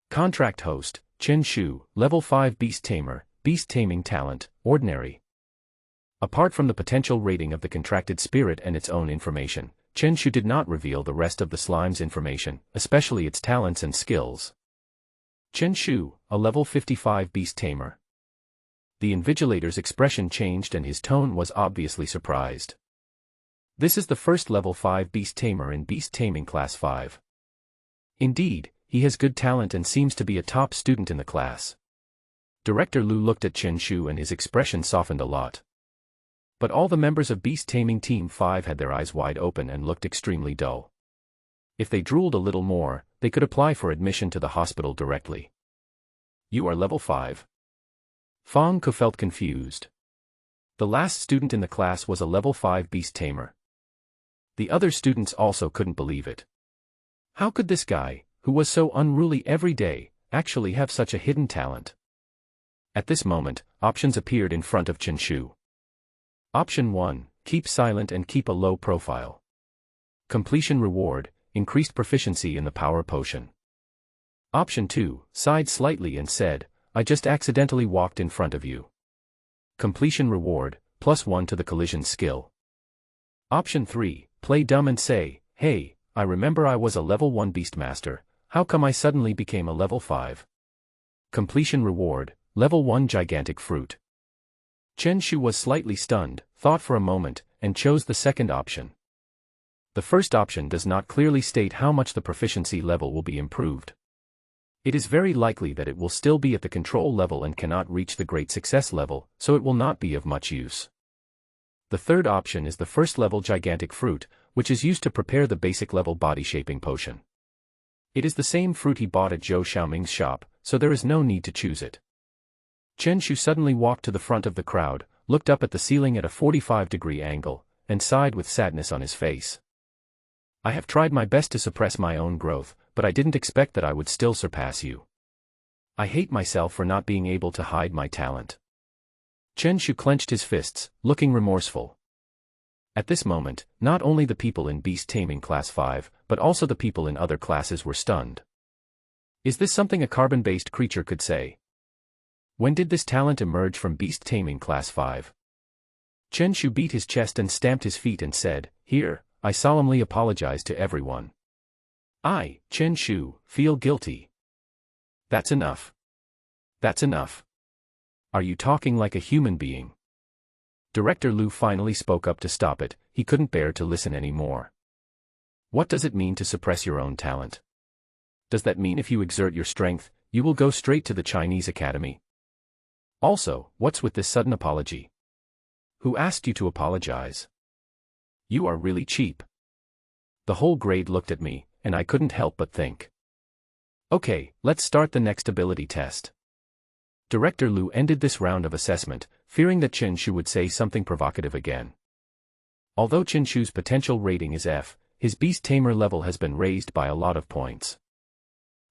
Contract host, Chen Shu, Level 5 Beast Tamer, Beast Taming Talent, Ordinary. Apart from the potential rating of the contracted spirit and its own information, Chen Shu did not reveal the rest of the slime's information, especially its talents and skills. Chen Shu, a Level 55 Beast Tamer. The invigilator's expression changed and his tone was obviously surprised. This is the 1st Level 5 Beast Tamer in Beast-taming Class 5. Indeed, he has good talent and seems to be a top student in the class. Director Lu looked at Chen Shu and his expression softened a lot. But all the members of Beast-taming Team 5 had their eyes wide open and looked extremely dull. If they drooled a little more, they could apply for admission to the hospital directly. "You are Level 5? Fang Ke felt confused. The last student in the class was a Level 5 Beast Tamer. The other students also couldn't believe it. How could this guy, who was so unruly every day, actually have such a hidden talent? At this moment, options appeared in front of Chen Shu. Option 1, keep silent and keep a low profile. Completion reward, increased proficiency in the power potion. Option 2, sighed slightly and said, "I just accidentally walked in front of you." Completion reward, +1 to the collision skill. Option 3, play dumb and say, hey, I remember I was a level 1 Beastmaster, how come I suddenly became a level 5? Completion reward, level 1 gigantic fruit. Chen Shu was slightly stunned, thought for a moment, and chose the second option. The first option does not clearly state how much the proficiency level will be improved. It is very likely that it will still be at the control level and cannot reach the great success level, so it will not be of much use. The third option is the first level gigantic fruit, which is used to prepare the basic level body shaping potion. It is the same fruit he bought at Zhou Xiaoming's shop, so there is no need to choose it. Chen Shu suddenly walked to the front of the crowd, looked up at the ceiling at a 45-degree angle, and sighed with sadness on his face. I have tried my best to suppress my own growth, but I didn't expect that I would still surpass you. I hate myself for not being able to hide my talent. Chen Shu clenched his fists, looking remorseful. At this moment, not only the people in Beast-taming Class 5, but also the people in other classes were stunned. Is this something a carbon-based creature could say? When did this talent emerge from Beast-taming Class 5? Chen Shu beat his chest and stamped his feet and said, Here, I solemnly apologize to everyone. I, Chen Shu, feel guilty. That's enough. That's enough. Are you talking like a human being? Director Lu finally spoke up to stop it, he couldn't bear to listen anymore. What does it mean to suppress your own talent? Does that mean if you exert your strength, you will go straight to the Chinese Academy? Also, what's with this sudden apology? Who asked you to apologize? You are really cheap. The whole grade looked at me, and I couldn't help but think. Okay, let's start the next ability test. Director Lu ended this round of assessment, fearing that Chen Shu would say something provocative again. Although Chen Shu's potential rating is F, his Beast Tamer level has been raised by a lot of points.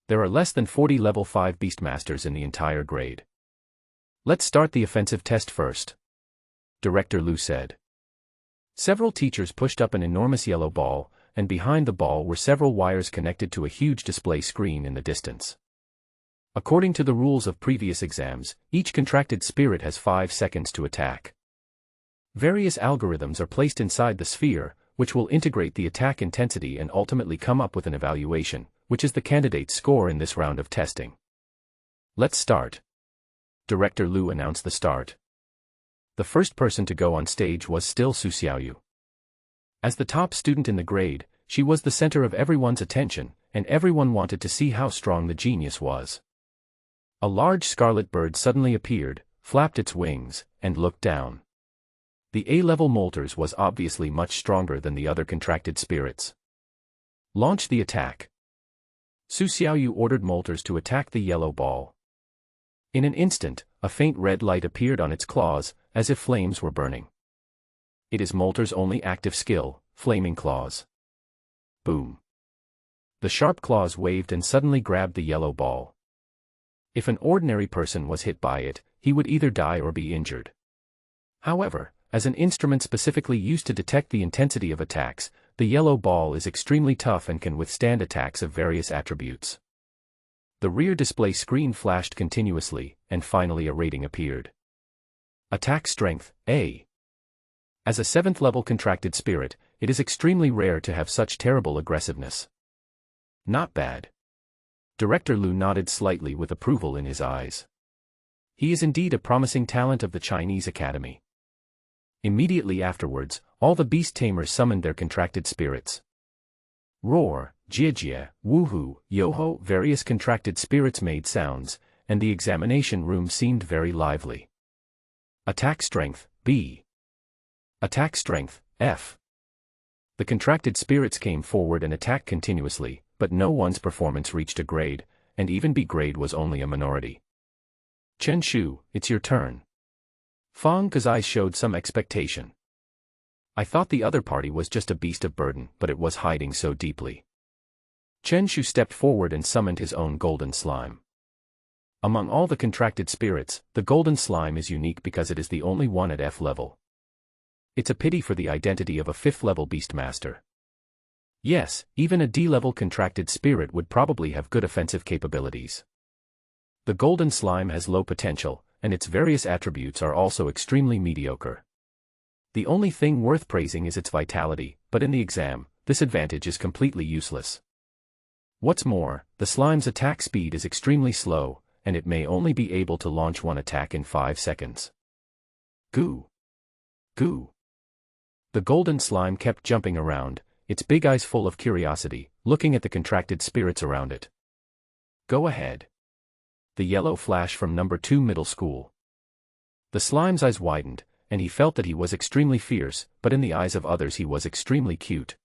There are less than 40 level 5 Beastmasters in the entire grade. Let's start the offensive test first. Director Lu said. Several teachers pushed up an enormous yellow ball, and behind the ball were several wires connected to a huge display screen in the distance. According to the rules of previous exams, each contracted spirit has 5 seconds to attack. Various algorithms are placed inside the sphere, which will integrate the attack intensity and ultimately come up with an evaluation, which is the candidate's score in this round of testing. Let's start. Director Lu announced the start. The first person to go on stage was still Su Xiaoyu. As the top student in the grade, she was the center of everyone's attention, and everyone wanted to see how strong the genius was. A large scarlet bird suddenly appeared, flapped its wings, and looked down. The A-level Molters was obviously much stronger than the other contracted spirits. Launch the attack. Su Xiaoyu ordered Molters to attack the yellow ball. In an instant, a faint red light appeared on its claws, as if flames were burning. It is Molter's only active skill, Flaming Claws. Boom. The sharp claws waved and suddenly grabbed the yellow ball. If an ordinary person was hit by it, he would either die or be injured. However, as an instrument specifically used to detect the intensity of attacks, the yellow ball is extremely tough and can withstand attacks of various attributes. The rear display screen flashed continuously, and finally a rating appeared. Attack Strength, A. As a 7th level contracted spirit, it is extremely rare to have such terrible aggressiveness. Not bad. Director Lu nodded slightly with approval in his eyes. He is indeed a promising talent of the Chinese Academy. Immediately afterwards, all the beast tamers summoned their contracted spirits. Roar, Jiejie, Woohoo, Yoho, various contracted spirits made sounds, and the examination room seemed very lively. Attack Strength, B. Attack Strength, F. The contracted spirits came forward and attacked continuously, but no one's performance reached a grade, and even B grade was only a minority. Chen Shu, it's your turn. Fang Ke's eyes showed some expectation. I thought the other party was just a beast of burden, but it was hiding so deeply. Chen Shu stepped forward and summoned his own golden slime. Among all the contracted spirits, the golden slime is unique because it is the only one at F level. It's a pity for the identity of a 5th level Beastmaster. Yes, even a D-level contracted spirit would probably have good offensive capabilities. The golden slime has low potential, and its various attributes are also extremely mediocre. The only thing worth praising is its vitality, but in the exam, this advantage is completely useless. What's more, the slime's attack speed is extremely slow, and it may only be able to launch one attack in 5 seconds. Goo! Goo! The golden slime kept jumping around, its big eyes full of curiosity, looking at the contracted spirits around it. Go ahead. The yellow flash from number 2 middle school. The slime's eyes widened, and he felt that he was extremely fierce, but in the eyes of others he was extremely cute.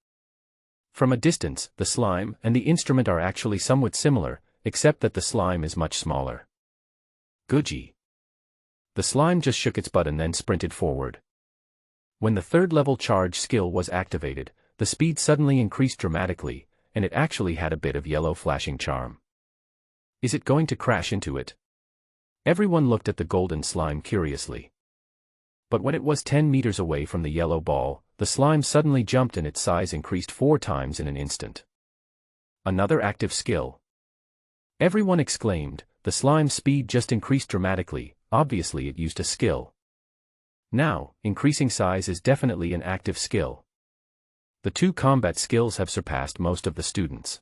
From a distance, the slime and the instrument are actually somewhat similar, except that the slime is much smaller. Goodgie. The slime just shook its butt and then sprinted forward. When the 3rd level charge skill was activated, the speed suddenly increased dramatically, and it actually had a bit of yellow flashing charm. Is it going to crash into it? Everyone looked at the golden slime curiously. But when it was 10 meters away from the yellow ball, the slime suddenly jumped and its size increased 4 times in an instant. Another active skill. Everyone exclaimed, the slime's speed just increased dramatically, obviously it used a skill. Now, increasing size is definitely an active skill. The 2 combat skills have surpassed most of the students.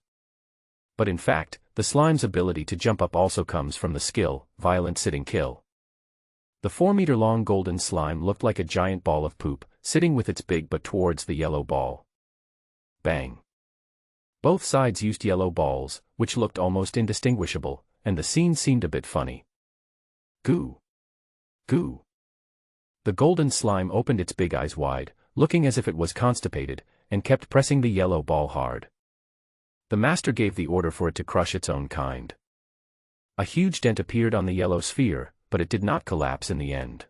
But in fact, the slime's ability to jump up also comes from the skill, violent sitting kill. The 4-meter-long golden slime looked like a giant ball of poop, sitting with its big butt towards the yellow ball. Bang! Both sides used yellow balls, which looked almost indistinguishable, and the scene seemed a bit funny. Goo! Goo! The golden slime opened its big eyes wide, looking as if it was constipated, and kept pressing the yellow ball hard. The master gave the order for it to crush its own kind. A huge dent appeared on the yellow sphere, but it did not collapse in the end.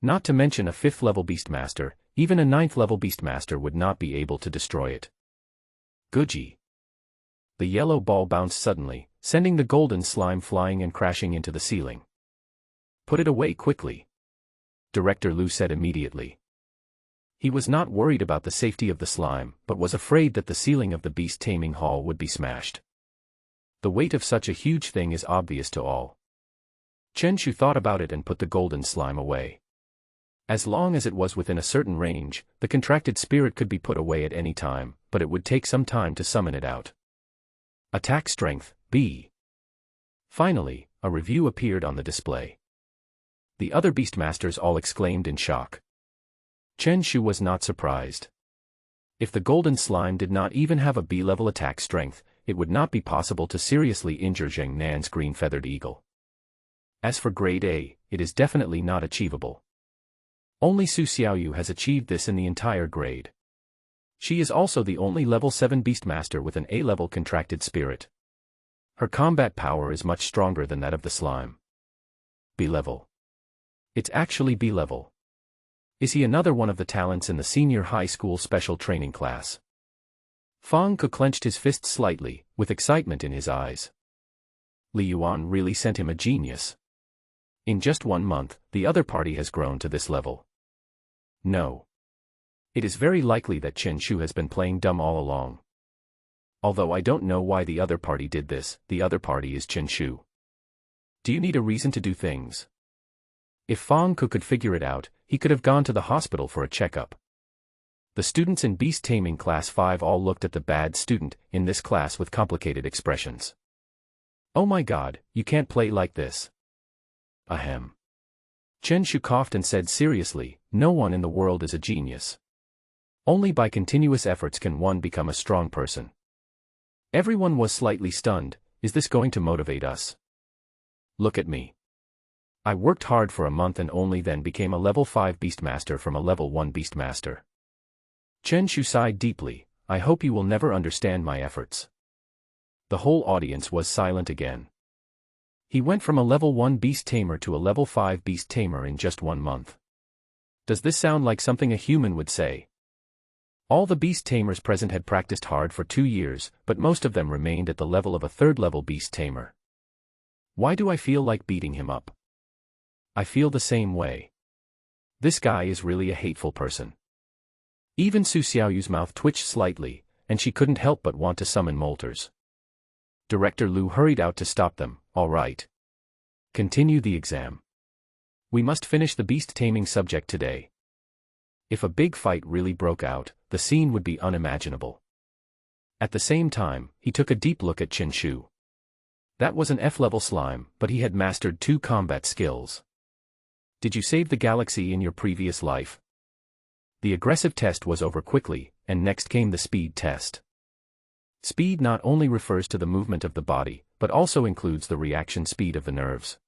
Not to mention a 5th-level Beastmaster, even a 9th-level Beastmaster would not be able to destroy it. Goodgie! The yellow ball bounced suddenly, sending the golden slime flying and crashing into the ceiling. Put it away quickly. Director Lu said immediately. He was not worried about the safety of the slime, but was afraid that the ceiling of the beast-taming hall would be smashed. The weight of such a huge thing is obvious to all. Chen Shu thought about it and put the golden slime away. As long as it was within a certain range, the contracted spirit could be put away at any time, but it would take some time to summon it out. Attack strength, B. Finally, a review appeared on the display. The other Beastmasters all exclaimed in shock. Chen Shu was not surprised. If the golden slime did not even have a B-level attack strength, it would not be possible to seriously injure Zheng Nan's green-feathered eagle. As for grade A, it is definitely not achievable. Only Su Xiaoyu has achieved this in the entire grade. She is also the only level 7 Beastmaster with an A-level contracted spirit. Her combat power is much stronger than that of the slime. B-level. It's actually B-level. Is he another one of the talents in the senior high school special training class? Fang Ke clenched his fists slightly, with excitement in his eyes. Li Yuan really sent him a genius. In just 1 month, the other party has grown to this level. No. It is very likely that Chen Shu has been playing dumb all along. Although I don't know why the other party did this, the other party is Chen Shu. Do you need a reason to do things? If Fang Ke could figure it out, he could have gone to the hospital for a checkup. The students in Beast-taming class 5 all looked at the bad student in this class with complicated expressions. Oh my god, you can't play like this. Ahem. Chen Shu coughed and said seriously, no one in the world is a genius. Only by continuous efforts can one become a strong person. Everyone was slightly stunned. Is this going to motivate us? Look at me. I worked hard for a month and only then became a level 5 Beastmaster from a level 1 Beastmaster. Chen Shu sighed deeply. I hope you will never understand my efforts. The whole audience was silent again. He went from a level 1 Beast Tamer to a level 5 Beast Tamer in just 1 month. Does this sound like something a human would say? All the Beast Tamers present had practiced hard for 2 years, but most of them remained at the level of a 3rd level Beast Tamer. Why do I feel like beating him up? I feel the same way. This guy is really a hateful person. Even Su Xiaoyu's mouth twitched slightly, and she couldn't help but want to summon molters. Director Lu hurried out to stop them. All right. Continue the exam. We must finish the beast-taming subject today. If a big fight really broke out, the scene would be unimaginable. At the same time, he took a deep look at Chen Shu. That was an F-level slime, but he had mastered 2 combat skills. Did you save the galaxy in your previous life? The aggressive test was over quickly, and next came the speed test. Speed not only refers to the movement of the body, but also includes the reaction speed of the nerves.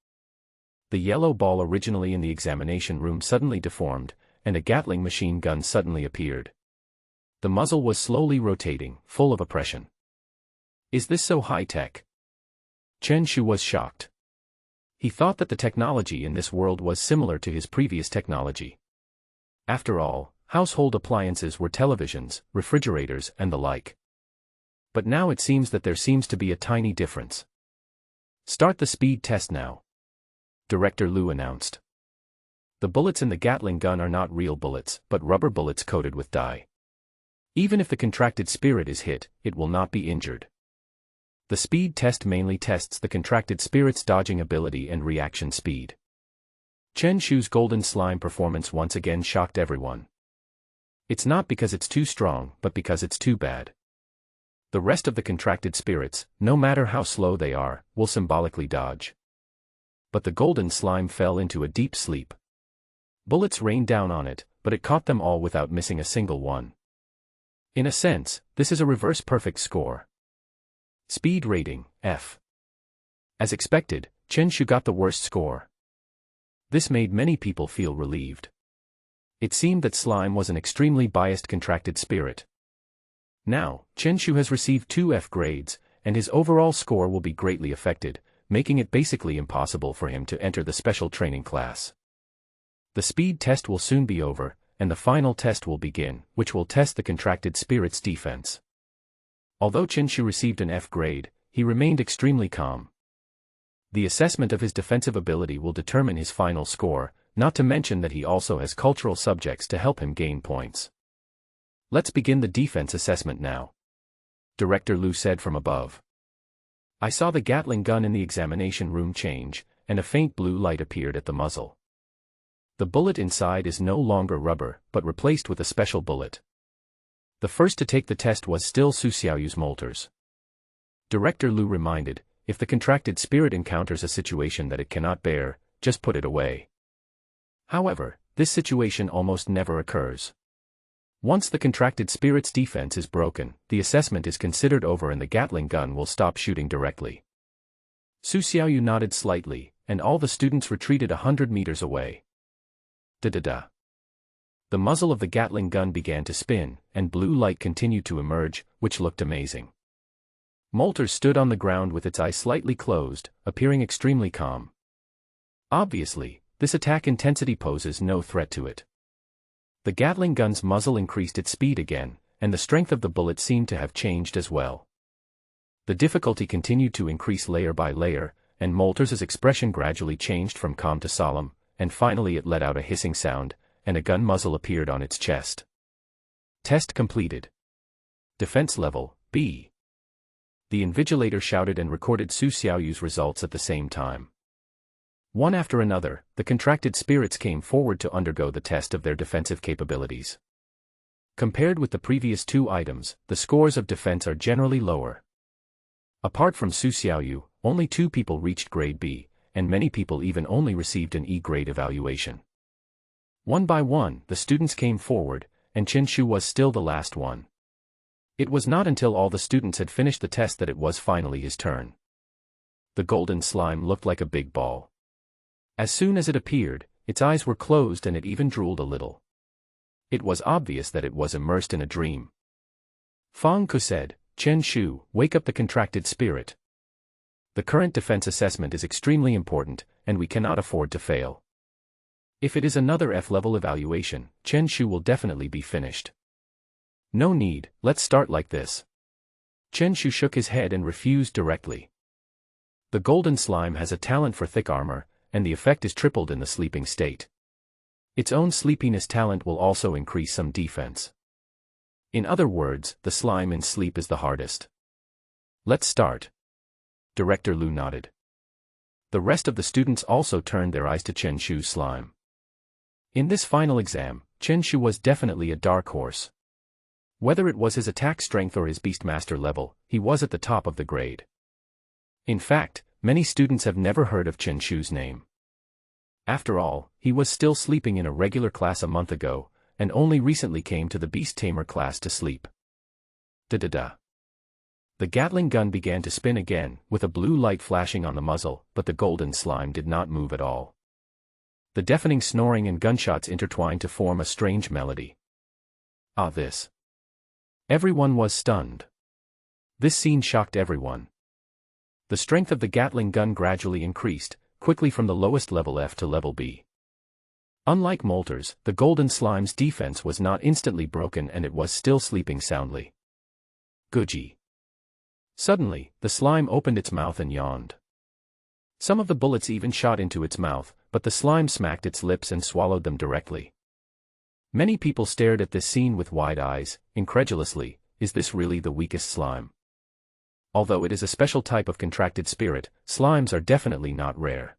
The yellow ball originally in the examination room suddenly deformed, and a Gatling machine gun suddenly appeared. The muzzle was slowly rotating, full of oppression. Is this so high-tech? Chen Shu was shocked. He thought that the technology in this world was similar to his previous technology. After all, household appliances were televisions, refrigerators, and the like. But now it seems that there seems to be a tiny difference. Start the speed test now, Director Liu announced. The bullets in the Gatling gun are not real bullets, but rubber bullets coated with dye. Even if the contracted spirit is hit, it will not be injured. The speed test mainly tests the contracted spirit's dodging ability and reaction speed. Chen Shu's golden slime performance once again shocked everyone. It's not because it's too strong, but because it's too bad. The rest of the contracted spirits, no matter how slow they are, will symbolically dodge. But the golden slime fell into a deep sleep. Bullets rained down on it, but it caught them all without missing a single one. In a sense, this is a reverse perfect score. Speed rating, F. As expected, Chen Shu got the worst score. This made many people feel relieved. It seemed that slime was an extremely biased contracted spirit. Now, Chen Shu has received 2 F grades, and his overall score will be greatly affected, making it basically impossible for him to enter the special training class. The speed test will soon be over, and the final test will begin, which will test the contracted spirit's defense. Although Chen Shu received an F grade, he remained extremely calm. The assessment of his defensive ability will determine his final score, not to mention that he also has cultural subjects to help him gain points. Let's begin the defense assessment now, Director Liu said from above. I saw the Gatling gun in the examination room change, and a faint blue light appeared at the muzzle. The bullet inside is no longer rubber, but replaced with a special bullet. The first to take the test was still Su Xiaoyu's molters. Director Liu reminded, if the contracted spirit encounters a situation that it cannot bear, just put it away. However, this situation almost never occurs. Once the contracted spirit's defense is broken, the assessment is considered over and the Gatling gun will stop shooting directly. Su Xiaoyu nodded slightly, and all the students retreated 100 meters away. Da-da-da. The muzzle of the Gatling gun began to spin, and blue light continued to emerge, which looked amazing. Molter stood on the ground with its eyes slightly closed, appearing extremely calm. Obviously, this attack intensity poses no threat to it. The Gatling gun's muzzle increased its speed again, and the strength of the bullet seemed to have changed as well. The difficulty continued to increase layer by layer, and Molter's expression gradually changed from calm to solemn, and finally it let out a hissing sound, and a gun muzzle appeared on its chest. Test completed. Defense level, B. The invigilator shouted and recorded Su Xiaoyu's results at the same time. One after another, the contracted spirits came forward to undergo the test of their defensive capabilities. Compared with the previous 2 items, the scores of defense are generally lower. Apart from Su Xiaoyu, only 2 people reached grade B, and many people even only received an E grade evaluation. One by one, the students came forward, and Chen Shu was still the last one. It was not until all the students had finished the test that it was finally his turn. The golden slime looked like a big ball. As soon as it appeared, its eyes were closed and it even drooled a little. It was obvious that it was immersed in a dream. Fang Ku said, Chen Shu, wake up the contracted spirit. The current defense assessment is extremely important, and we cannot afford to fail. If it is another F-level evaluation, Chen Shu will definitely be finished. No need, let's start like this. Chen Shu shook his head and refused directly. The golden slime has a talent for thick armor, and the effect is tripled in the sleeping state. Its own sleepiness talent will also increase some defense. In other words, the slime in sleep is the hardest. Let's start. Director Liu nodded. The rest of the students also turned their eyes to Chen Shu's slime. In this final exam, Chen Shu was definitely a dark horse. Whether it was his attack strength or his Beastmaster level, he was at the top of the grade. In fact, many students have never heard of Chen Shu's name. After all, he was still sleeping in a regular class a month ago, and only recently came to the Beast-tamer class to sleep. Da-da-da. The Gatling gun began to spin again, with a blue light flashing on the muzzle, but the golden slime did not move at all. The deafening snoring and gunshots intertwined to form a strange melody. Ah, this. Everyone was stunned. This scene shocked everyone. The strength of the Gatling gun gradually increased, quickly from the lowest level F to level B. Unlike Molter's, the golden slime's defense was not instantly broken and it was still sleeping soundly. Guji. Suddenly, the slime opened its mouth and yawned. Some of the bullets even shot into its mouth, but the slime smacked its lips and swallowed them directly. Many people stared at this scene with wide eyes, incredulously. Is this really the weakest slime? Although it is a special type of contracted spirit, slimes are definitely not rare.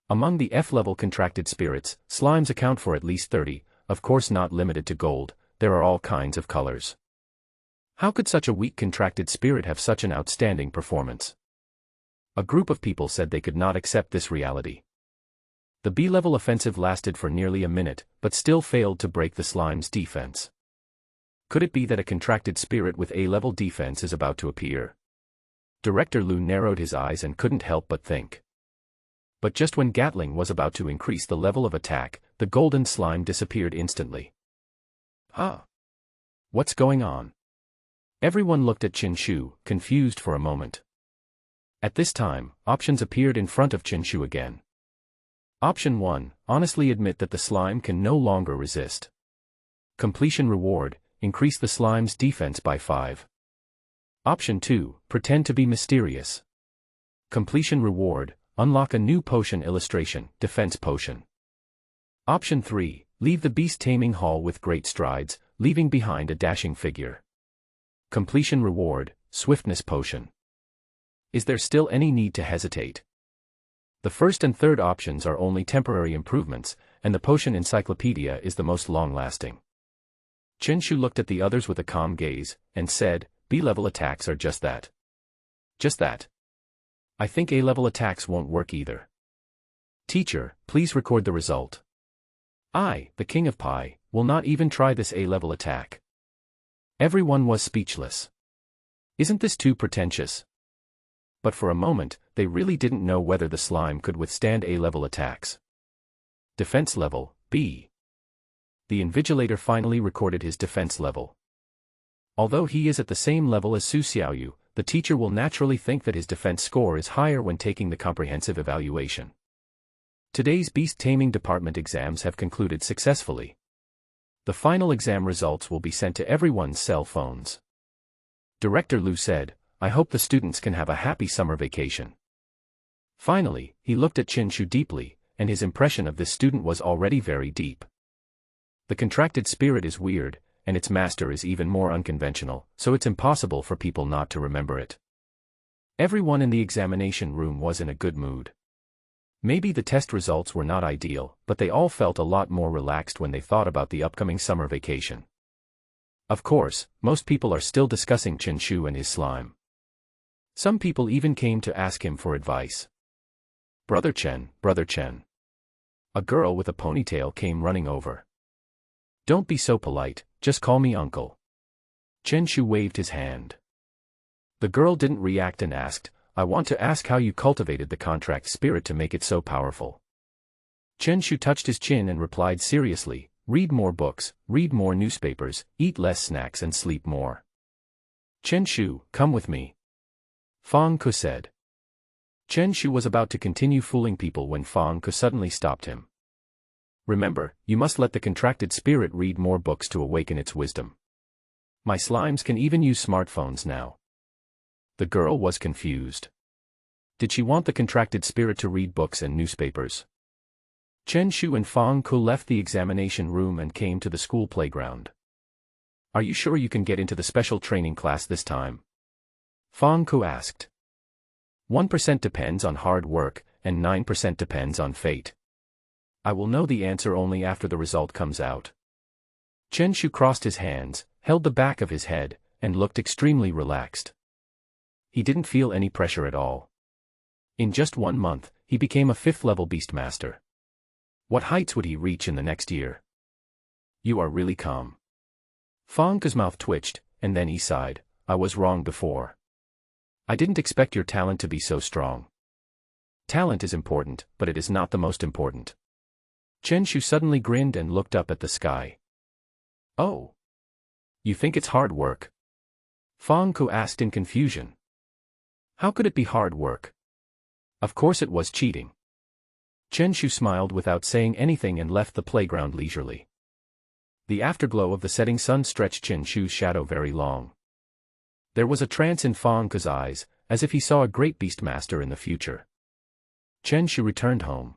Among the F-level contracted spirits, slimes account for at least 30, of course not limited to gold. There are all kinds of colors. How could such a weak contracted spirit have such an outstanding performance? A group of people said they could not accept this reality. The B-level offensive lasted for nearly a minute, but still failed to break the slime's defense. Could it be that a contracted spirit with A-level defense is about to appear? Director Liu narrowed his eyes and couldn't help but think. But just when Gatling was about to increase the level of attack, the golden slime disappeared instantly. Huh? What's going on? Everyone looked at Chen Shu, confused for a moment. At this time, options appeared in front of Chen Shu again. Option 1, honestly admit that the slime can no longer resist. Completion reward, increase the slime's defense by 5. Option 2, pretend to be mysterious. Completion reward, unlock a new potion illustration, defense potion. Option 3, leave the beast-taming hall with great strides, leaving behind a dashing figure. Completion reward, swiftness potion. Is there still any need to hesitate? The first and third options are only temporary improvements, and the potion encyclopedia is the most long-lasting. Chen Shu looked at the others with a calm gaze, and said, B-level attacks are just that. Just that. I think A-level attacks won't work either. Teacher, please record the result. I, the King of Pi, will not even try this A-level attack. Everyone was speechless. Isn't this too pretentious? But for a moment, they really didn't know whether the slime could withstand A-level attacks. Defense level, B. The Invigilator finally recorded his defense level. Although he is at the same level as Su Xiaoyu, the teacher will naturally think that his defense score is higher when taking the comprehensive evaluation. Today's beast-taming department exams have concluded successfully. The final exam results will be sent to everyone's cell phones. Director Liu said, I hope the students can have a happy summer vacation. Finally, he looked at Chen Shu deeply, and his impression of this student was already very deep. The contracted spirit is weird, and its master is even more unconventional, so it's impossible for people not to remember it. Everyone in the examination room was in a good mood. Maybe the test results were not ideal, but they all felt a lot more relaxed when they thought about the upcoming summer vacation. Of course, most people are still discussing Chen Shu and his slime. Some people even came to ask him for advice. Brother Chen, Brother Chen. A girl with a ponytail came running over. Don't be so polite, just call me uncle. Chen Shu waved his hand. The girl didn't react and asked, I want to ask how you cultivated the contract spirit to make it so powerful. Chen Shu touched his chin and replied seriously, read more books, read more newspapers, eat less snacks and sleep more. Chen Shu, come with me. Fang Ke said. Chen Shu was about to continue fooling people when Fang Ke suddenly stopped him. Remember, you must let the contracted spirit read more books to awaken its wisdom. My slimes can even use smartphones now. The girl was confused. Did she want the contracted spirit to read books and newspapers? Chen Shu and Fang Ke left the examination room and came to the school playground. Are you sure you can get into the special training class this time? Fang Ke asked. 1% depends on hard work, and 9% depends on fate. I will know the answer only after the result comes out. Chen Shu crossed his hands, held the back of his head, and looked extremely relaxed. He didn't feel any pressure at all. In just 1 month, he became a 5th-level Beastmaster. What heights would he reach in the next year? You are really calm. Fang Ke's mouth twitched, and then he sighed. I was wrong before. I didn't expect your talent to be so strong. Talent is important, but it is not the most important. Chen Shu suddenly grinned and looked up at the sky. Oh. You think it's hard work? Fang Ke asked in confusion. How could it be hard work? Of course it was cheating. Chen Shu smiled without saying anything and left the playground leisurely. The afterglow of the setting sun stretched Chen Shu's shadow very long. There was a trance in Fang Ke's eyes, as if he saw a great Beastmaster in the future. Chen Shu returned home.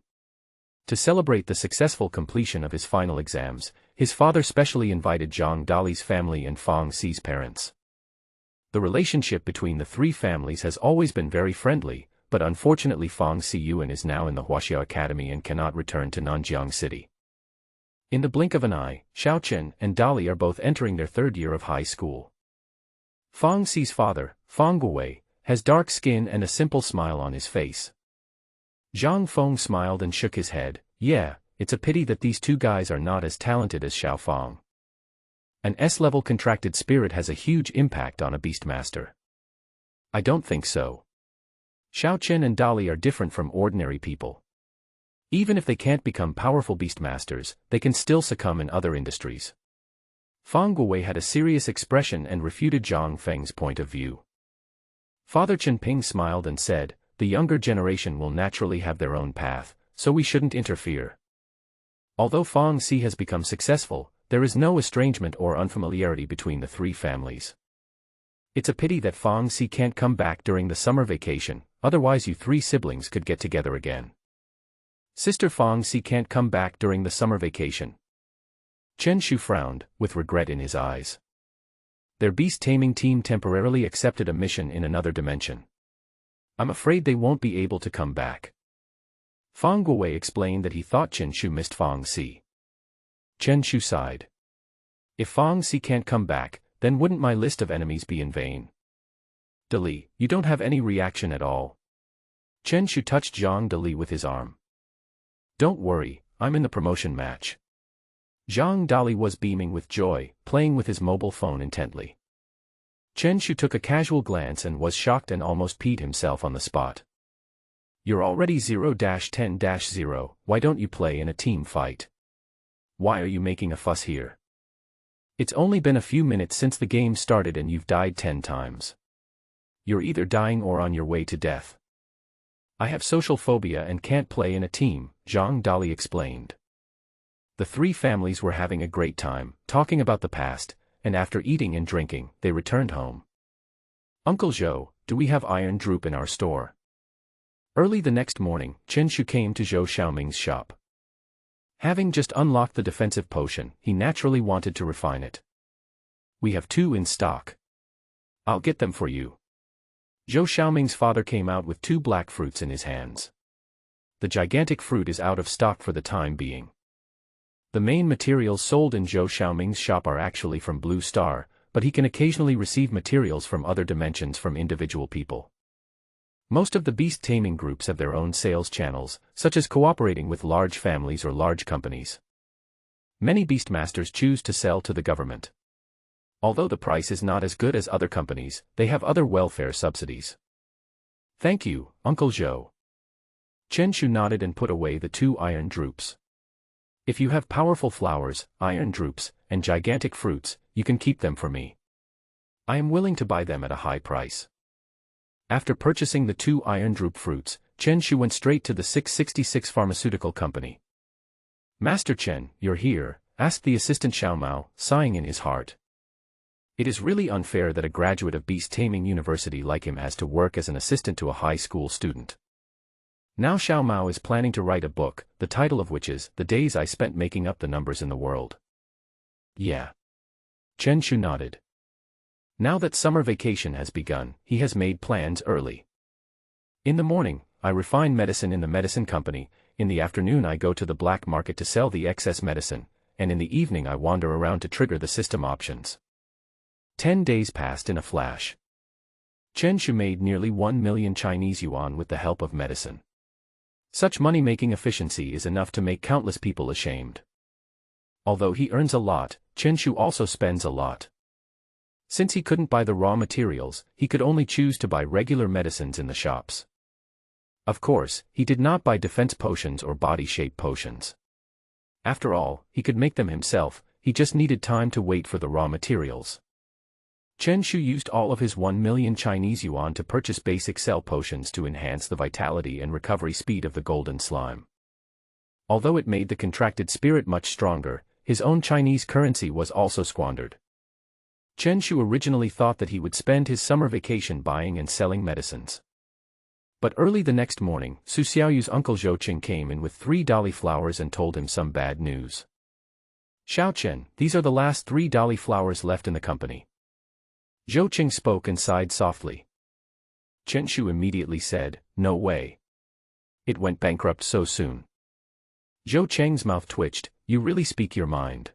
To celebrate the successful completion of his final exams, his father specially invited Zhang Dali's family and Fang Xi's parents. The relationship between the 3 families has always been very friendly, but unfortunately Fang Xiyuan is now in the Huaxia Academy and cannot return to Nanjiang City. In the blink of an eye, Xiaochen and Dali are both entering their 3rd year of high school. Fang Xi's father, Fang Guowei, has dark skin and a simple smile on his face. Zhang Feng smiled and shook his head. Yeah, it's a pity that these 2 guys are not as talented as Xiao Fang. An S-level contracted spirit has a huge impact on a Beastmaster. I don't think so. Xiaochen and Dali are different from ordinary people. Even if they can't become powerful Beastmasters, they can still succumb in other industries. Fang Guowei had a serious expression and refuted Zhang Feng's point of view. Father Chenping smiled and said, the younger generation will naturally have their own path, so we shouldn't interfere. Although Fang Xi has become successful, there is no estrangement or unfamiliarity between the 3 families. It's a pity that Fang Xi can't come back during the summer vacation, otherwise you 3 siblings could get together again. Sister Fang Xi can't come back during the summer vacation. Chen Shu frowned, with regret in his eyes. Their beast-taming team temporarily accepted a mission in another dimension. I'm afraid they won't be able to come back. Fang Guowei explained that he thought Chen Shu missed Fang Xi. Chen Shu sighed. If Fang Xi can't come back, then wouldn't my list of enemies be in vain? Dali, you don't have any reaction at all. Chen Shu touched Zhang Dali with his arm. Don't worry, I'm in the promotion match. Zhang Dali was beaming with joy, playing with his mobile phone intently. Chen Shu took a casual glance and was shocked and almost peed himself on the spot. You're already 0-10-0, why don't you play in a team fight? Why are you making a fuss here? It's only been a few minutes since the game started and you've died 10 times. You're either dying or on your way to death. I have social phobia and can't play in a team, Zhang Dali explained. The 3 families were having a great time, talking about the past, and after eating and drinking, they returned home. Uncle Zhou, do we have iron drupe in our store? Early the next morning, Chen Shu came to Zhou Xiaoming's shop. Having just unlocked the defensive potion, he naturally wanted to refine it. We have 2 in stock. I'll get them for you. Zhou Xiaoming's father came out with 2 black fruits in his hands. The gigantic fruit is out of stock for the time being. The main materials sold in Zhou Xiaoming's shop are actually from Blue Star, but he can occasionally receive materials from other dimensions from individual people. Most of the beast-taming groups have their own sales channels, such as cooperating with large families or large companies. Many beastmasters choose to sell to the government. Although the price is not as good as other companies, they have other welfare subsidies. Thank you, Uncle Zhou. Chen Shu nodded and put away the 2 iron drupes. If you have powerful flowers, iron drupes, and gigantic fruits, you can keep them for me. I am willing to buy them at a high price. After purchasing the 2 iron drupe fruits, Chen Shu went straight to the 666 pharmaceutical company. Master Chen, you're here, asked the assistant Xiao Mao, sighing in his heart. It is really unfair that a graduate of Beast-taming University like him has to work as an assistant to a high school student. Now Xiao Mao is planning to write a book, the title of which is The Days I Spent Making Up the Numbers in the World. Yeah. Chen Shu nodded. Now that summer vacation has begun, he has made plans early. In the morning, I refine medicine in the medicine company, in the afternoon I go to the black market to sell the excess medicine, and in the evening I wander around to trigger the system options. 10 days passed in a flash. Chen Shu made nearly 1 million Chinese yuan with the help of medicine. Such money-making efficiency is enough to make countless people ashamed. Although he earns a lot, Chen Shu also spends a lot. Since he couldn't buy the raw materials, he could only choose to buy regular medicines in the shops. Of course, he did not buy defense potions or body shape potions. After all, he could make them himself, he just needed time to wait for the raw materials. Chen Shu used all of his 1 million Chinese yuan to purchase basic cell potions to enhance the vitality and recovery speed of the golden slime. Although it made the contracted spirit much stronger, his own Chinese currency was also squandered. Chen Shu originally thought that he would spend his summer vacation buying and selling medicines. But early the next morning, Su Xiaoyu's uncle Zhou Qing came in with 3 dali flowers and told him some bad news. "Xiao Chen, these are the last 3 dali flowers left in the company." Zhou Qing spoke and sighed softly. Chen Shu immediately said, "No way. It went bankrupt so soon." Zhou Qing's mouth twitched. "You really speak your mind.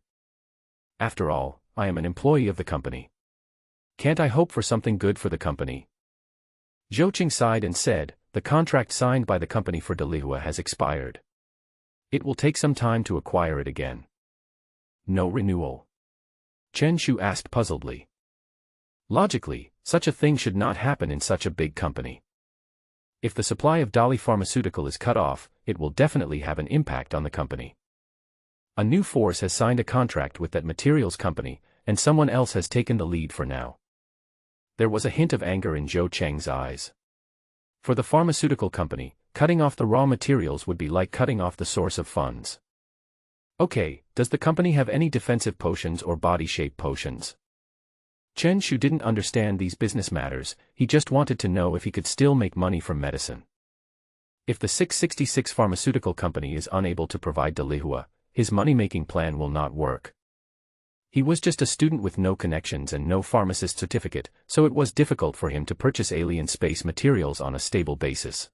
After all, I am an employee of the company. Can't I hope for something good for the company?" Zhou Qing sighed and said, "The contract signed by the company for Dalihua has expired. It will take some time to acquire it again." "No renewal?" Chen Shu asked puzzledly. Logically, such a thing should not happen in such a big company. If the supply of Dali Pharmaceutical is cut off, it will definitely have an impact on the company. A new force has signed a contract with that materials company, and someone else has taken the lead for now. There was a hint of anger in Zhou Cheng's eyes. For the pharmaceutical company, cutting off the raw materials would be like cutting off the source of funds. Okay, does the company have any defensive potions or body shape potions? Chen Shu didn't understand these business matters, he just wanted to know if he could still make money from medicine. If the 666 pharmaceutical company is unable to provide Dalihua, his money-making plan will not work. He was just a student with no connections and no pharmacist certificate, so it was difficult for him to purchase alien space materials on a stable basis.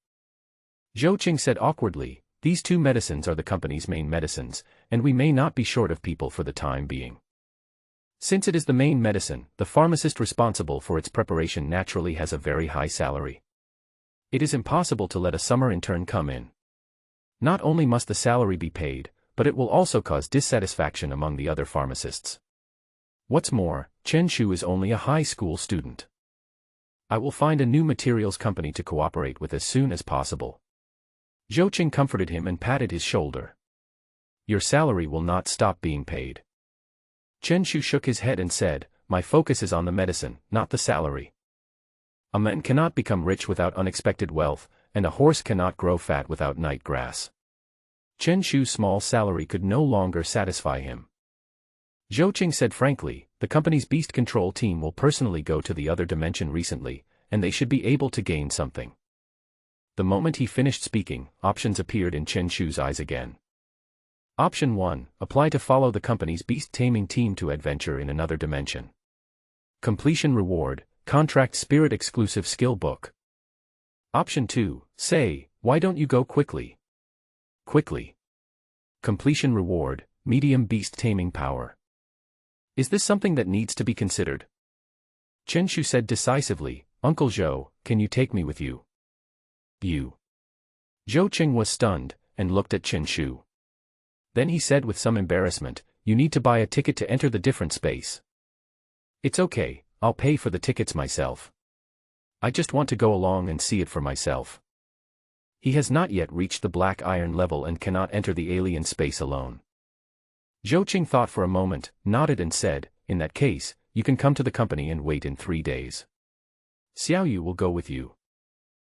Zhou Qing said awkwardly, "These 2 medicines are the company's main medicines, and we may not be short of people for the time being. Since it is the main medicine, the pharmacist responsible for its preparation naturally has a very high salary. It is impossible to let a summer intern come in. Not only must the salary be paid, but it will also cause dissatisfaction among the other pharmacists. What's more, Chen Shu is only a high school student. I will find a new materials company to cooperate with as soon as possible." Zhou Qing comforted him and patted his shoulder. "Your salary will not stop being paid." Chen Shu shook his head and said, "My focus is on the medicine, not the salary. A man cannot become rich without unexpected wealth, and a horse cannot grow fat without night grass." Chen Shu's small salary could no longer satisfy him. Zhou Qing said frankly, "The company's beast control team will personally go to the other dimension recently, and they should be able to gain something." The moment he finished speaking, options appeared in Chen Shu's eyes again. Option 1, apply to follow the company's beast-taming team to adventure in another dimension. Completion reward, contract spirit exclusive skill book. Option 2, say, "Why don't you go quickly?" Quickly. Completion reward, medium beast-taming power. Is this something that needs to be considered? Chen Shu said decisively, "Uncle Zhou, can you take me with you?" "You?" Zhou Qing was stunned, and looked at Chen Shu. Then he said with some embarrassment, "You need to buy a ticket to enter the different space." "It's okay, I'll pay for the tickets myself. I just want to go along and see it for myself." He has not yet reached the black iron level and cannot enter the alien space alone. Zhou Qing thought for a moment, nodded and said, "In that case, you can come to the company and wait in 3 days. Xiaoyu will go with you.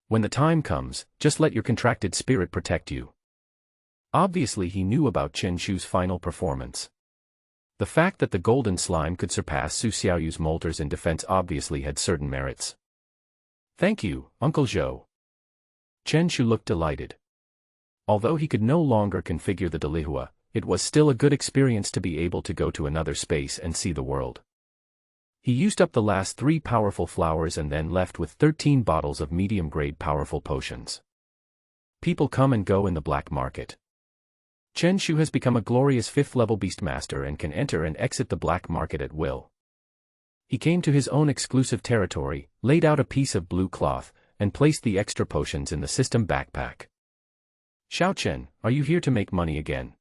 When the time comes, just let your contracted spirit protect you." Obviously he knew about Chen Shu's final performance. The fact that the golden slime could surpass Su Xiaoyu's molters in defense obviously had certain merits. "Thank you, Uncle Zhou." Chen Shu looked delighted. Although he could no longer configure the Dalihua, it was still a good experience to be able to go to another space and see the world. He used up the last 3 powerful flowers and then left with 13 bottles of medium-grade powerful potions. People come and go in the black market. Chen Shu has become a glorious 5th-level Beastmaster and can enter and exit the black market at will. He came to his own exclusive territory, laid out a piece of blue cloth, and placed the extra potions in the system backpack. Xiao Chen, are you here to make money again?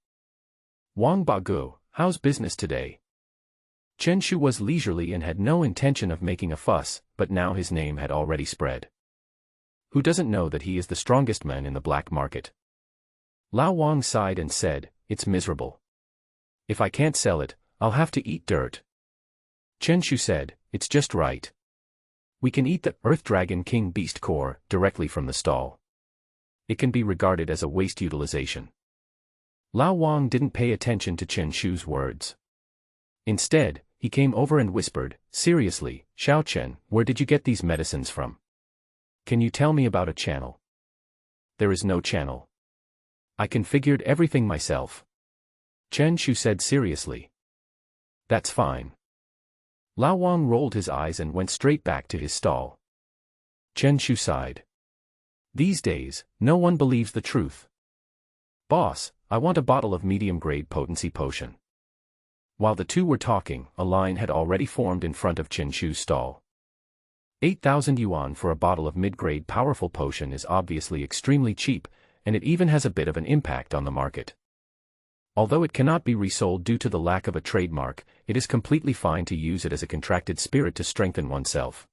Wang Bagu, how's business today? Chen Shu was leisurely and had no intention of making a fuss, but now his name had already spread. Who doesn't know that he is the strongest man in the black market? Lao Wang sighed and said, it's miserable. If I can't sell it, I'll have to eat dirt. Chen Shu said, it's just right. We can eat the Earth Dragon King Beast Core directly from the stall. It can be regarded as a waste utilization. Lao Wang didn't pay attention to Chen Shu's words. Instead, he came over and whispered, seriously, Xiao Chen, where did you get these medicines from? Can you tell me about a channel? There is no channel. I configured everything myself. Chen Shu said seriously. That's fine. Lao Wang rolled his eyes and went straight back to his stall. Chen Shu sighed. These days, no one believes the truth. Boss, I want a bottle of medium-grade potency potion. While the two were talking, a line had already formed in front of Chen Shu's stall. 8,000 yuan for a bottle of mid-grade powerful potion is obviously extremely cheap, and it even has a bit of an impact on the market. Although it cannot be resold due to the lack of a trademark, it is completely fine to use it as a contracted spirit to strengthen oneself.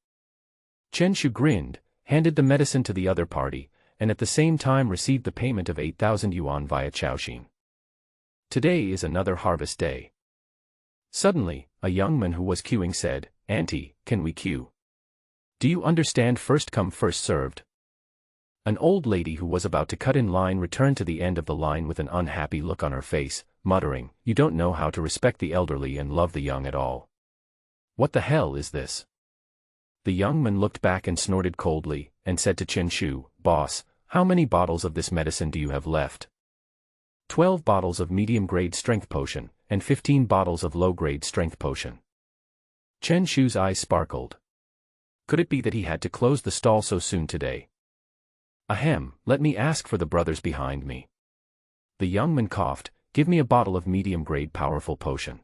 Chen Shu grinned, handed the medicine to the other party, and at the same time received the payment of 8,000 yuan via Chaoxin. Today is another harvest day. Suddenly, a young man who was queuing said, Auntie, can we queue? Do you understand first come first served? An old lady who was about to cut in line returned to the end of the line with an unhappy look on her face, muttering, you don't know how to respect the elderly and love the young at all. What the hell is this? The young man looked back and snorted coldly, and said to Chen Shu, Boss, how many bottles of this medicine do you have left? 12 bottles of medium-grade strength potion, and 15 bottles of low-grade strength potion. Chen Shu's eyes sparkled. Could it be that he had to close the stall so soon today? Ahem, let me ask for the brothers behind me. The young man coughed, give me a bottle of medium-grade powerful potion.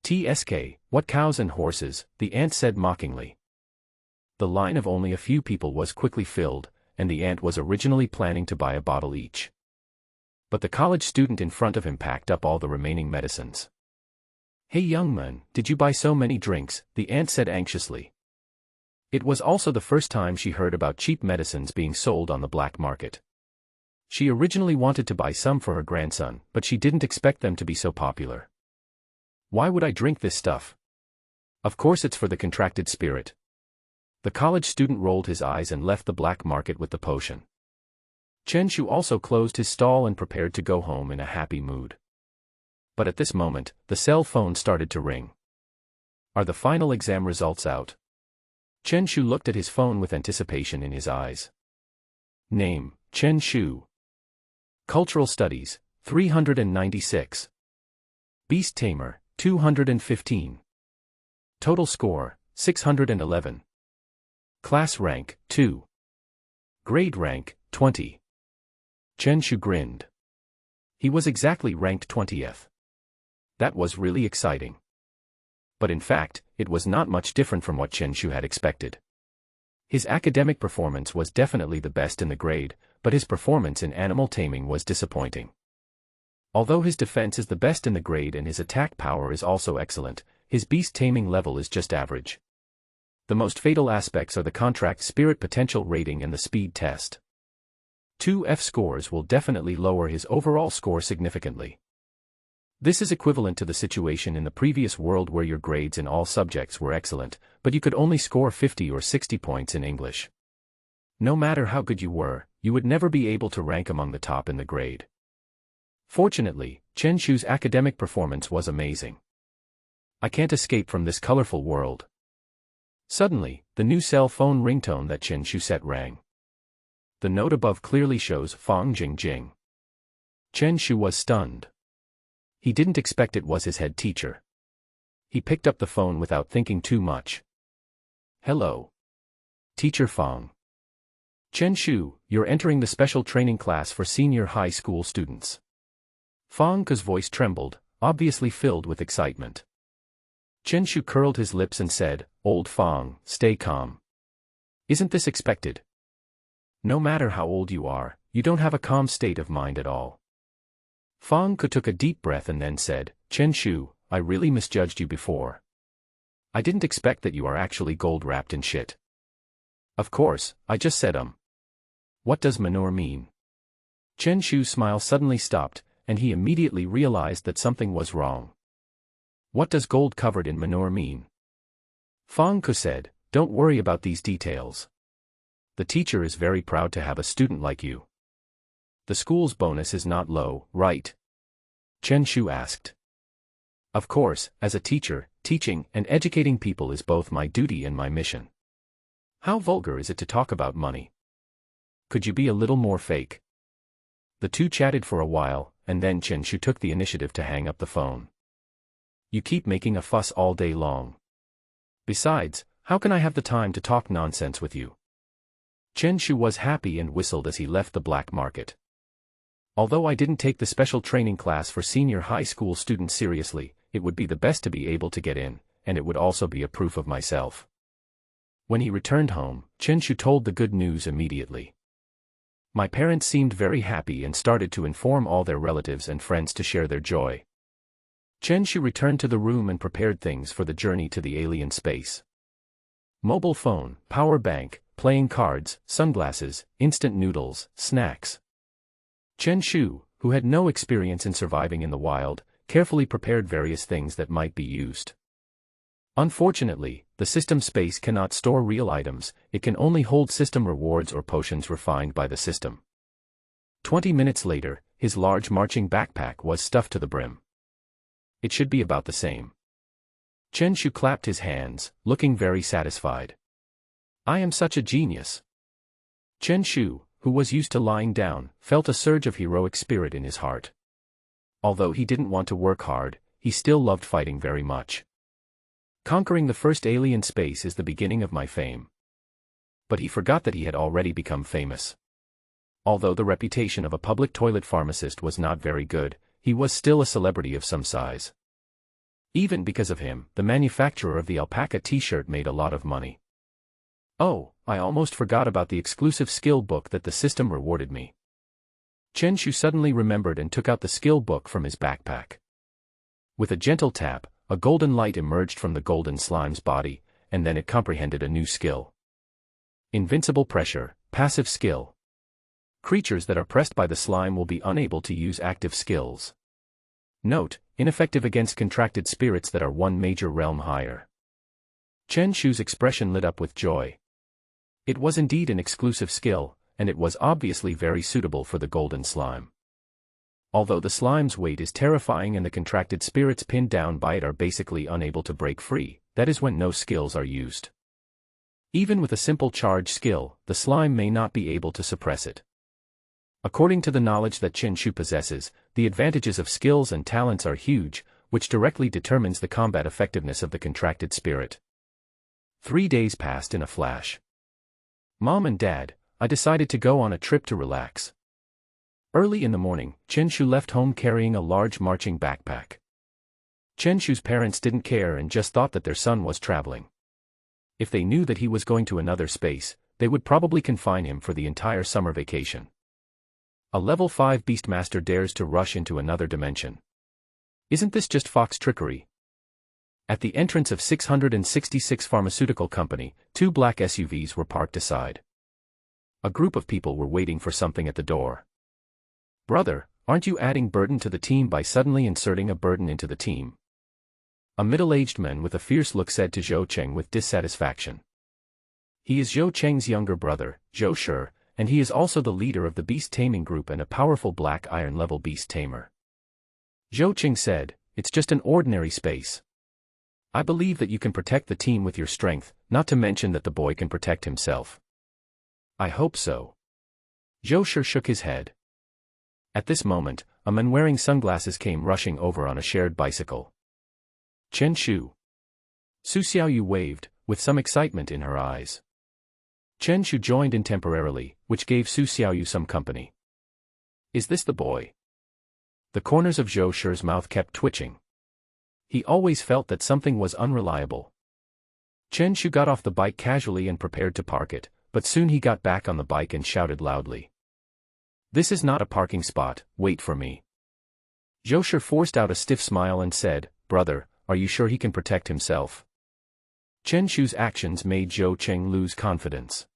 TSK, what cows and horses, the ant said mockingly. The line of only a few people was quickly filled, and the ant was originally planning to buy a bottle each. But the college student in front of him packed up all the remaining medicines. Hey young man, did you buy so many drinks? The ant said anxiously. It was also the first time she heard about cheap medicines being sold on the black market. She originally wanted to buy some for her grandson, but she didn't expect them to be so popular. Why would I drink this stuff? Of course it's for the contracted spirit. The college student rolled his eyes and left the black market with the potion. Chen Shu also closed his stall and prepared to go home in a happy mood. But at this moment, the cell phone started to ring. Are the final exam results out? Chen Shu looked at his phone with anticipation in his eyes. Name, Chen Shu. Cultural Studies, 396. Beast Tamer, 215. Total score, 611. Class rank, 2. Grade rank, 20. Chen Shu grinned. He was exactly ranked 20th. That was really exciting. But in fact, it was not much different from what Chen Shu had expected. His academic performance was definitely the best in the grade, but his performance in animal taming was disappointing. Although his defense is the best in the grade and his attack power is also excellent, his beast taming level is just average. The most fatal aspects are the contract spirit potential rating and the speed test. 2 F scores will definitely lower his overall score significantly. This is equivalent to the situation in the previous world where your grades in all subjects were excellent, but you could only score 50 or 60 points in English. No matter how good you were, you would never be able to rank among the top in the grade. Fortunately, Chen Shu's academic performance was amazing. I can't escape from this colorful world. Suddenly, the new cell phone ringtone that Chen Shu set rang. The note above clearly shows Fang Jing Jing. Chen Shu was stunned. He didn't expect it was his head teacher. He picked up the phone without thinking too much. Hello. Teacher Fang. Chen Shu, you're entering the special training class for senior high school students. Fang Ke's voice trembled, obviously filled with excitement. Chen Shu curled his lips and said, Old Fang, stay calm. Isn't this expected? No matter how old you are, you don't have a calm state of mind at all. Fang Ke took a deep breath and then said, Chen Shu, I really misjudged you before. I didn't expect that you are actually gold wrapped in shit. Of course, I just said What does manure mean? Chen Shu's smile suddenly stopped, and he immediately realized that something was wrong. What does gold covered in manure mean? Fang Ke said, Don't worry about these details. The teacher is very proud to have a student like you. The school's bonus is not low, right? Chen Shu asked. Of course, as a teacher, teaching and educating people is both my duty and my mission. How vulgar is it to talk about money? Could you be a little more fake? The two chatted for a while, and then Chen Shu took the initiative to hang up the phone. You keep making a fuss all day long. Besides, how can I have the time to talk nonsense with you? Chen Shu was happy and whistled as he left the black market. Although I didn't take the special training class for senior high school students seriously, it would be the best to be able to get in, and it would also be a proof of myself. When he returned home, Chen Shu told the good news immediately. My parents seemed very happy and started to inform all their relatives and friends to share their joy. Chen Shu returned to the room and prepared things for the journey to the alien space. Mobile phone, power bank, playing cards, sunglasses, instant noodles, snacks. Chen Shu, who had no experience in surviving in the wild, carefully prepared various things that might be used. Unfortunately, the system space cannot store real items, it can only hold system rewards or potions refined by the system. 20 minutes later, his large marching backpack was stuffed to the brim. It should be about the same. Chen Shu clapped his hands, looking very satisfied. I am such a genius. Chen Shu, who was used to lying down, felt a surge of heroic spirit in his heart. Although he didn't want to work hard, he still loved fighting very much. Conquering the first alien space is the beginning of my fame. But he forgot that he had already become famous. Although the reputation of a public toilet pharmacist was not very good, he was still a celebrity of some size. Even because of him, the manufacturer of the alpaca t-shirt made a lot of money. Oh, I almost forgot about the exclusive skill book that the system rewarded me. Chen Shu suddenly remembered and took out the skill book from his backpack. With a gentle tap, a golden light emerged from the golden slime's body, and then it comprehended a new skill. Invincible pressure, passive skill. Creatures that are pressed by the slime will be unable to use active skills. Note, ineffective against contracted spirits that are one major realm higher. Chen Shu's expression lit up with joy. It was indeed an exclusive skill, and it was obviously very suitable for the golden slime. Although the slime's weight is terrifying and the contracted spirits pinned down by it are basically unable to break free, that is when no skills are used. Even with a simple charge skill, the slime may not be able to suppress it. According to the knowledge that Chen Shu possesses, the advantages of skills and talents are huge, which directly determines the combat effectiveness of the contracted spirit. 3 days passed in a flash. Mom and Dad, I decided to go on a trip to relax. Early in the morning, Chen Shu left home carrying a large marching backpack. Chen Shu's parents didn't care and just thought that their son was traveling. If they knew that he was going to another space, they would probably confine him for the entire summer vacation. A level 5 Beastmaster dares to rush into another dimension. Isn't this just fox trickery? At the entrance of 666 Pharmaceutical Company, 2 black SUVs were parked aside. A group of people were waiting for something at the door. Brother, aren't you adding burden to the team by suddenly inserting a burden into the team? A middle-aged man with a fierce look said to Zhou Cheng with dissatisfaction. He is Zhou Cheng's younger brother, Zhou Shi, and he is also the leader of the Beast-taming group and a powerful black iron-level beast tamer. Zhou Cheng said, It's just an ordinary space. I believe that you can protect the team with your strength, not to mention that the boy can protect himself. I hope so. Zhou Shi shook his head. At this moment, a man wearing sunglasses came rushing over on a shared bicycle. Chen Shu. Su Xiaoyu waved, with some excitement in her eyes. Chen Shu joined in temporarily, which gave Su Xiaoyu some company. Is this the boy? The corners of Zhou Shi's mouth kept twitching. He always felt that something was unreliable. Chen Shu got off the bike casually and prepared to park it, but soon he got back on the bike and shouted loudly. This is not a parking spot, wait for me. Zhou Shi forced out a stiff smile and said, Brother, are you sure he can protect himself? Chen Shu's actions made Zhou Cheng lose confidence.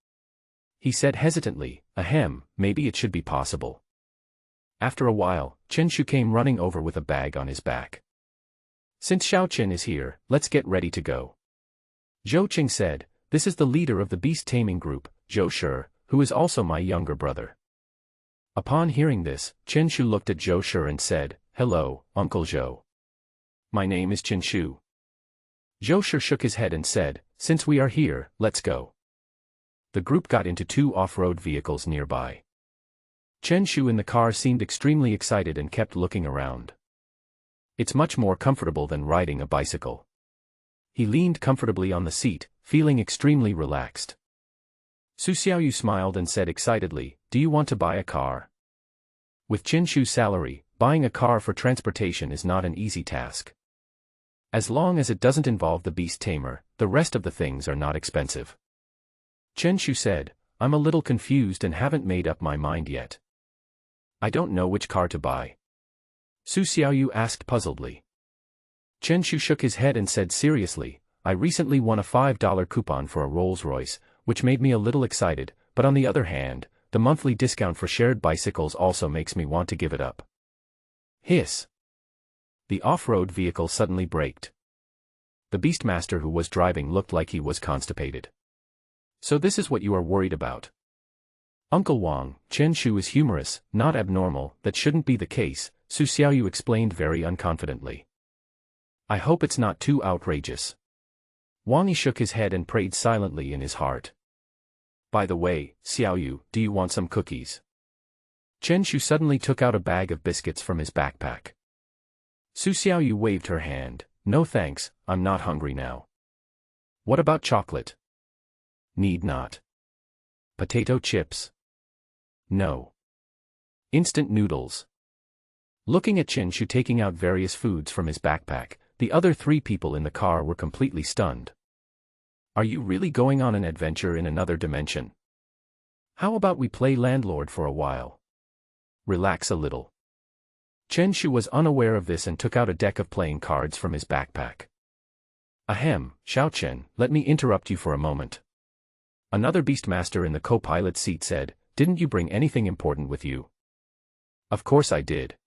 He said hesitantly, ahem, maybe it should be possible. After a while, Chen Shu came running over with a bag on his back. Since Xiao Chen is here, let's get ready to go. Zhou Cheng said, this is the leader of the Beast-taming group, Zhou Shi, who is also my younger brother. Upon hearing this, Chen Shu looked at Zhou Shi and said, hello, Uncle Zhou. My name is Chen Shu. Zhou Shi shook his head and said, since we are here, let's go. The group got into two off-road vehicles nearby. Chen Shu in the car seemed extremely excited and kept looking around. It's much more comfortable than riding a bicycle. He leaned comfortably on the seat, feeling extremely relaxed. Su Xiaoyu smiled and said excitedly, do you want to buy a car? With Chen Shu's salary, buying a car for transportation is not an easy task. As long as it doesn't involve the beast tamer, the rest of the things are not expensive. Chen Shu said, I'm a little confused and haven't made up my mind yet. I don't know which car to buy. Su Xiaoyu asked puzzledly. Chen Shu shook his head and said seriously, I recently won a $5 coupon for a Rolls-Royce, which made me a little excited, but on the other hand, the monthly discount for shared bicycles also makes me want to give it up. Hiss. The off-road vehicle suddenly braked. The Beastmaster who was driving looked like he was constipated. So this is what you are worried about. Uncle Wang, Chen Shu is humorous, not abnormal, that shouldn't be the case, Su Xiaoyu explained very unconfidently. I hope it's not too outrageous. Wang Yi shook his head and prayed silently in his heart. By the way, Xiaoyu, do you want some cookies? Chen Shu suddenly took out a bag of biscuits from his backpack. Su Xiaoyu waved her hand, no thanks, I'm not hungry now. What about chocolate? Need not. Potato chips? No. Instant noodles. Looking at Chen Shu taking out various foods from his backpack, the other three people in the car were completely stunned. Are you really going on an adventure in another dimension? How about we play landlord for a while? Relax a little. Chen Shu was unaware of this and took out a deck of playing cards from his backpack. Ahem, Xiao Chen, let me interrupt you for a moment. Another Beastmaster in the co-pilot seat said, didn't you bring anything important with you? Of course I did.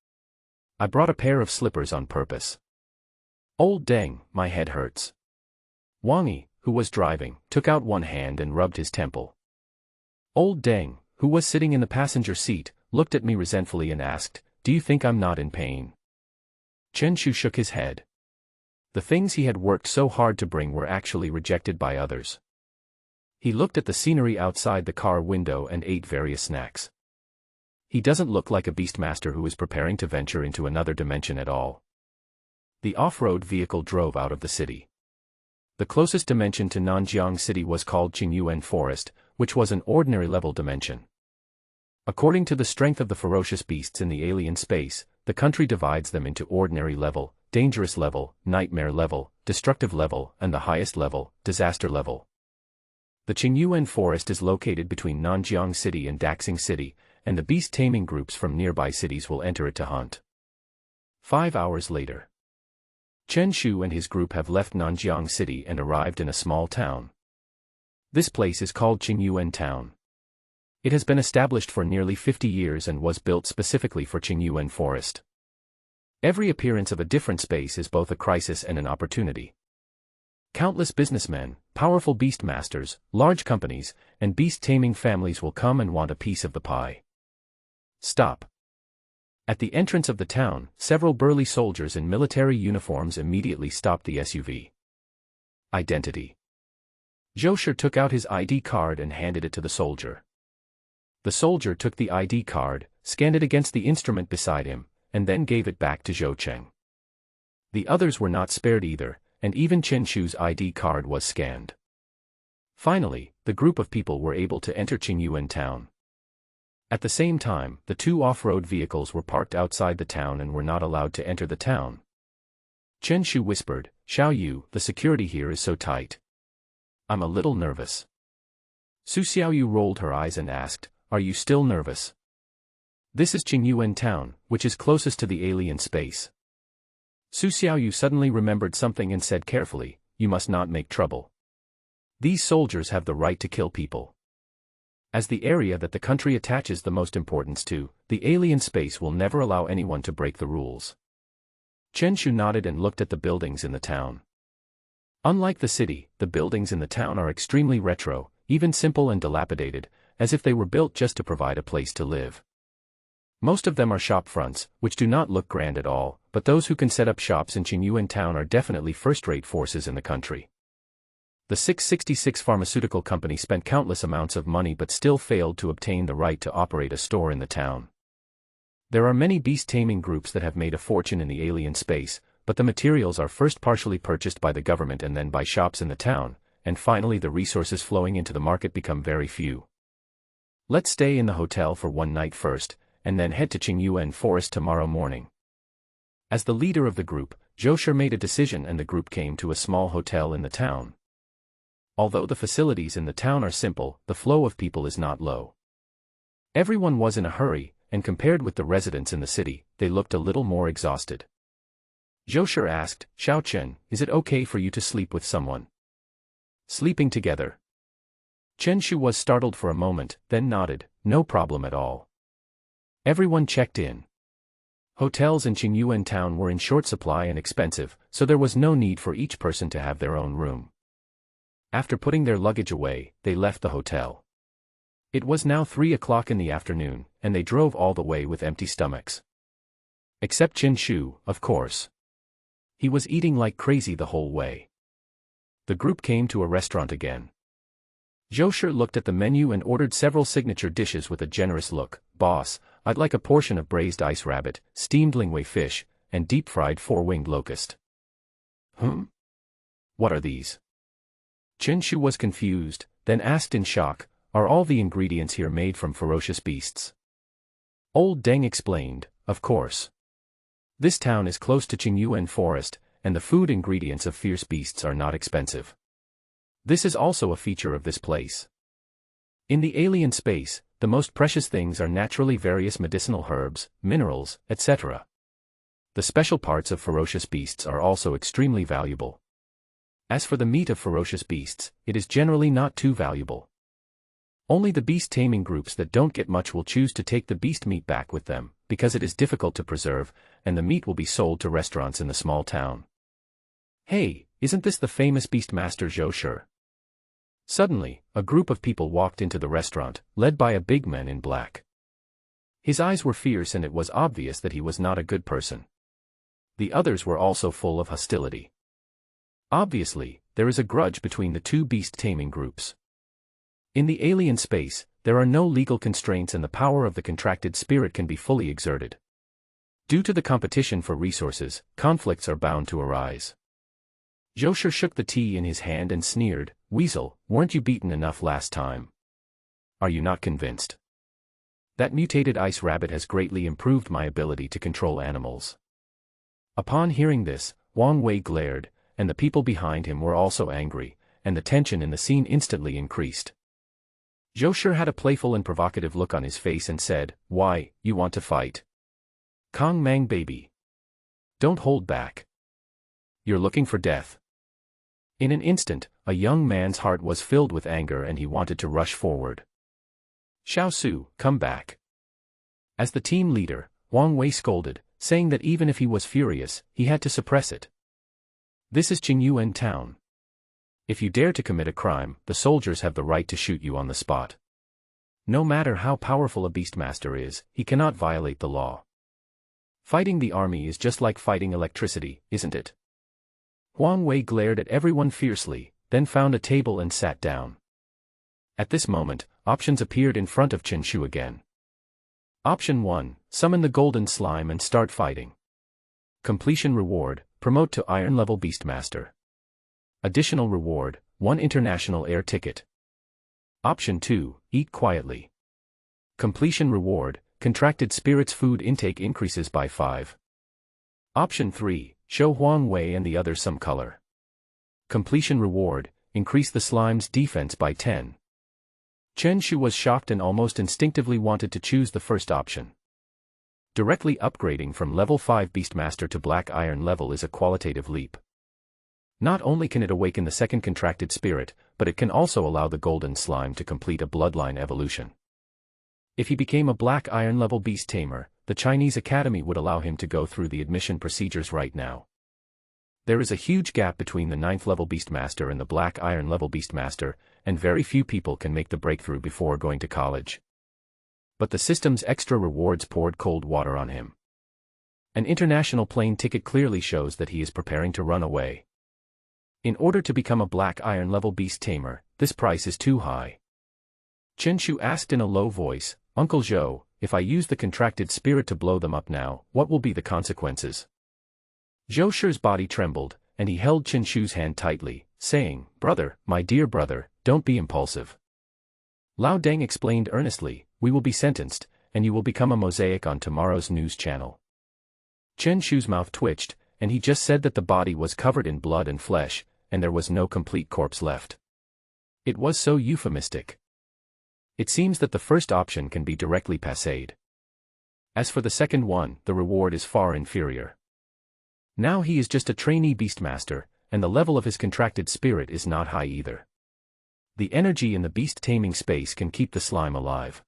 I brought a pair of slippers on purpose. Old dang, my head hurts. Wang Yi, who was driving, took out one hand and rubbed his temple. Old dang, who was sitting in the passenger seat, looked at me resentfully and asked, do you think I'm not in pain? Chen Shu shook his head. The things he had worked so hard to bring were actually rejected by others. He looked at the scenery outside the car window and ate various snacks. He doesn't look like a Beastmaster who is preparing to venture into another dimension at all. The off-road vehicle drove out of the city. The closest dimension to Nanjiang City was called Qingyuan Forest, which was an ordinary level dimension. According to the strength of the ferocious beasts in the alien space, the country divides them into ordinary level, dangerous level, nightmare level, destructive level, and the highest level, disaster level. The Qingyuan Forest is located between Nanjiang City and Daxing City, and the beast-taming groups from nearby cities will enter it to hunt. 5 hours later. Chen Shu and his group have left Nanjiang City and arrived in a small town. This place is called Qingyuan Town. It has been established for nearly 50 years and was built specifically for Qingyuan Forest. Every appearance of a different space is both a crisis and an opportunity. Countless businessmen, powerful beastmasters, large companies, and beast-taming families will come and want a piece of the pie. Stop. At the entrance of the town, several burly soldiers in military uniforms immediately stopped the SUV. Identity. Zhou Shi took out his ID card and handed it to the soldier. The soldier took the ID card, scanned it against the instrument beside him, and then gave it back to Zhou Cheng. The others were not spared either, and even Chen Shu's ID card was scanned. Finally, the group of people were able to enter Qingyuan town. At the same time, the two off-road vehicles were parked outside the town and were not allowed to enter the town. Chen Shu whispered, "Xiao Yu, the security here is so tight. I'm a little nervous." Su Xiaoyu rolled her eyes and asked, "Are you still nervous?" "This is Qingyuan town, which is closest to the alien space." Su Xiaoyu suddenly remembered something and said carefully, "You must not make trouble. These soldiers have the right to kill people. As the area that the country attaches the most importance to, the alien space will never allow anyone to break the rules." Chen Shu nodded and looked at the buildings in the town. Unlike the city, the buildings in the town are extremely retro, even simple and dilapidated, as if they were built just to provide a place to live. Most of them are shop fronts, which do not look grand at all, but those who can set up shops in Qingyuan town are definitely first-rate forces in the country. The 666 pharmaceutical company spent countless amounts of money but still failed to obtain the right to operate a store in the town. There are many beast-taming groups that have made a fortune in the alien space, but the materials are first partially purchased by the government and then by shops in the town, and finally the resources flowing into the market become very few. "Let's stay in the hotel for one night first, and then head to Qingyuan Forest tomorrow morning." As the leader of the group, Zhou Shi made a decision and the group came to a small hotel in the town. Although the facilities in the town are simple, the flow of people is not low. Everyone was in a hurry, and compared with the residents in the city, they looked a little more exhausted. Zhou Shi asked, "Xiao Chen, is it okay for you to sleep with someone?" "Sleeping together?" Chen Shu was startled for a moment, then nodded, "No problem at all." Everyone checked in. Hotels in Qingyuan town were in short supply and expensive, so there was no need for each person to have their own room. After putting their luggage away, they left the hotel. It was now 3 o'clock in the afternoon, and they drove all the way with empty stomachs. Except Chen Shu, of course. He was eating like crazy the whole way. The group came to a restaurant again. Zhou Shi looked at the menu and ordered several signature dishes with a generous look. "Boss, I'd like a portion of braised ice rabbit, steamed lingwei fish, and deep-fried four-winged locust." What are these?" Chen Shu was confused, then asked in shock, "Are all the ingredients here made from ferocious beasts?" Old Deng explained, "Of course. This town is close to Qingyuan Forest, and the food ingredients of fierce beasts are not expensive. This is also a feature of this place. In the alien space, the most precious things are naturally various medicinal herbs, minerals, etc. The special parts of ferocious beasts are also extremely valuable. As for the meat of ferocious beasts, it is generally not too valuable. Only the beast-taming groups that don't get much will choose to take the beast meat back with them, because it is difficult to preserve, and the meat will be sold to restaurants in the small town." "Hey, isn't this the famous Beastmaster Zhou Shi?" Suddenly, a group of people walked into the restaurant, led by a big man in black. His eyes were fierce and it was obvious that he was not a good person. The others were also full of hostility. Obviously, there is a grudge between the two beast-taming groups. In the alien space, there are no legal constraints and the power of the contracted spirit can be fully exerted. Due to the competition for resources, conflicts are bound to arise. Zhou Shi shook the tea in his hand and sneered, "Weasel, weren't you beaten enough last time? Are you not convinced? That mutated ice rabbit has greatly improved my ability to control animals." Upon hearing this, Wang Wei glared, and the people behind him were also angry, and the tension in the scene instantly increased. Zhou Shi had a playful and provocative look on his face and said, "Why, you want to fight? Kong Mang baby. Don't hold back. You're looking for death." In an instant, a young man's heart was filled with anger and he wanted to rush forward. "Xiao Su, come back." As the team leader, Wang Wei scolded, saying that even if he was furious, he had to suppress it. "This is Qingyuan town. If you dare to commit a crime, the soldiers have the right to shoot you on the spot. No matter how powerful a beastmaster is, he cannot violate the law. Fighting the army is just like fighting electricity, isn't it?" Wang Wei glared at everyone fiercely, then found a table and sat down. At this moment, options appeared in front of Chen Shu again. Option 1, summon the golden slime and start fighting. Completion reward, promote to Iron level Beastmaster. Additional reward, 1 international air ticket. Option 2, eat quietly. Completion reward, contracted spirits food intake increases by 5. Option 3, show Huang Wei and the others some color. Completion reward, increase the slime's defense by 10. Chen Shu was shocked and almost instinctively wanted to choose the first option. Directly upgrading from level 5 Beastmaster to Black Iron level is a qualitative leap. Not only can it awaken the second contracted spirit, but it can also allow the golden slime to complete a bloodline evolution. If he became a Black Iron level beast tamer, the Chinese Academy would allow him to go through the admission procedures right now. There is a huge gap between the 9th level Beastmaster and the Black Iron level Beastmaster, and very few people can make the breakthrough before going to college. But the system's extra rewards poured cold water on him. An international plane ticket clearly shows that he is preparing to run away. In order to become a Black Iron level beast tamer, this price is too high. Chen Shu asked in a low voice, "Uncle Zhou, if I use the contracted spirit to blow them up now, what will be the consequences?" Zhou Shi's body trembled, and he held Chen Shu's hand tightly, saying, "Brother, my dear brother, don't be impulsive." Lao Deng explained earnestly, "We will be sentenced, and you will become a mosaic on tomorrow's news channel." Chen Shu's mouth twitched, and he just said that the body was covered in blood and flesh, and there was no complete corpse left. It was so euphemistic. It seems that the first option can be directly passed. As for the second one, the reward is far inferior. Now he is just a trainee Beastmaster, and the level of his contracted spirit is not high either. The energy in the beast-taming space can keep the slime alive.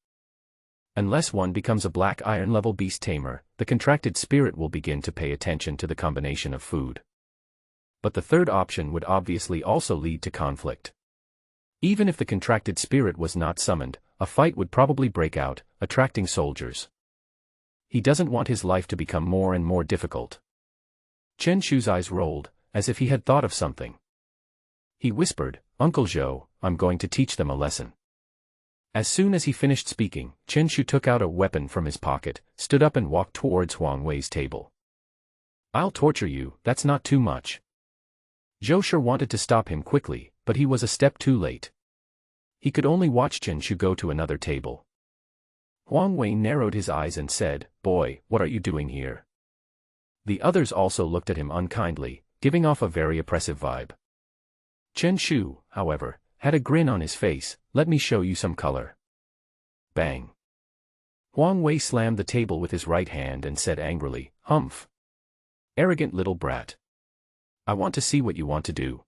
Unless one becomes a Black Iron level beast tamer, the contracted spirit will begin to pay attention to the combination of food. But the third option would obviously also lead to conflict. Even if the contracted spirit was not summoned, a fight would probably break out, attracting soldiers. He doesn't want his life to become more and more difficult. Chen Shu's eyes rolled, as if he had thought of something. He whispered, "Uncle Zhou, I'm going to teach them a lesson." As soon as he finished speaking, Chen Shu took out a weapon from his pocket, stood up and walked towards Huang Wei's table. "I'll torture you, that's not too much." Zhou Shi wanted to stop him quickly, but he was a step too late. He could only watch Chen Shu go to another table. Huang Wei narrowed his eyes and said, "Boy, what are you doing here?" The others also looked at him unkindly, giving off a very oppressive vibe. Chen Shu, however, had a grin on his face. "Let me show you some color." Bang. Huang Wei slammed the table with his right hand and said angrily, "Humph. Arrogant little brat. I want to see what you want to do."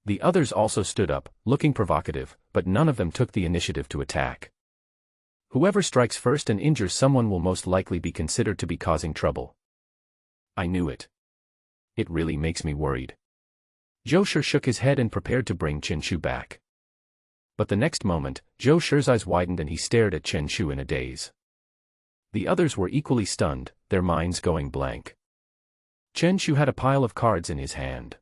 The others also stood up, looking provocative, but none of them took the initiative to attack. Whoever strikes first and injures someone will most likely be considered to be causing trouble. I knew it. It really makes me worried. Zhou Shi shook his head and prepared to bring Chen Shu back. But the next moment, Zhou Shi's eyes widened and he stared at Chen Shu in a daze. The others were equally stunned, their minds going blank. Chen Shu had a pile of cards in his hand.